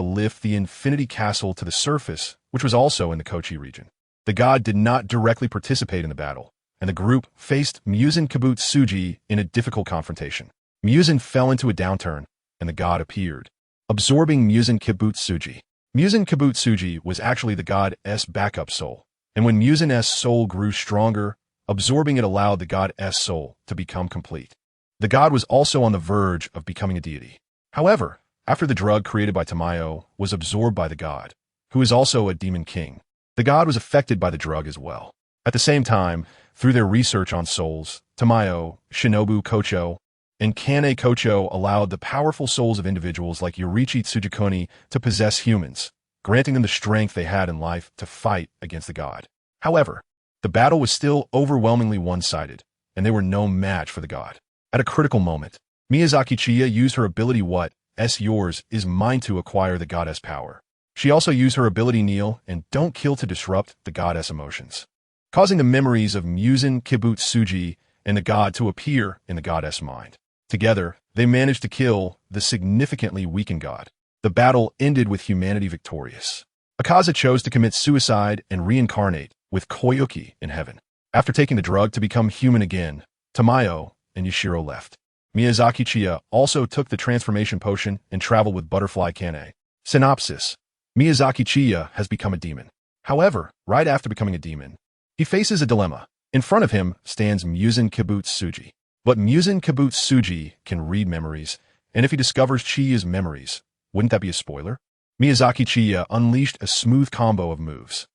lift the Infinity Castle to the surface, which was also in the Kochi region. The god did not directly participate in the battle, and the group faced Muzan Kibutsuji in a difficult confrontation. Muzan fell into a downturn, and the god appeared, absorbing Muzan Kibutsuji. Muzan Kibutsuji was actually the god's backup soul, and when Muzan's soul grew stronger, absorbing it allowed the god's soul to become complete. The god was also on the verge of becoming a deity. However, after the drug created by Tamayo was absorbed by the god, who is also a demon king, the god was affected by the drug as well. At the same time, through their research on souls, Tamayo, Shinobu Kocho, and Kane Kocho allowed the powerful souls of individuals like Yorichi Tsugikuni to possess humans, granting them the strength they had in life to fight against the god. However, the battle was still overwhelmingly one-sided, and they were no match for the god. At a critical moment, Miyazaki Chiya used her ability What's Yours is Mine to acquire the goddess power. She also used her ability Kneel and Don't Kill to disrupt the goddess emotions, causing the memories of Muzan Kibutsuji and the god to appear in the goddess mind. Together, they managed to kill the significantly weakened god. The battle ended with humanity victorious. Akaza chose to commit suicide and reincarnate with Koyuki in heaven. After taking the drug to become human again, Tamayo and Yashiro left. Miyazaki Chiya also took the transformation potion and traveled with Butterfly Kane. Synopsis: Miyazaki Chiya has become a demon. However, right after becoming a demon, he faces a dilemma. In front of him stands Muzan Kibutsuji. But Muzan Kibutsuji can read memories, and if he discovers Chiya's memories, wouldn't that be a spoiler? Miyazaki Chiya unleashed a smooth combo of moves.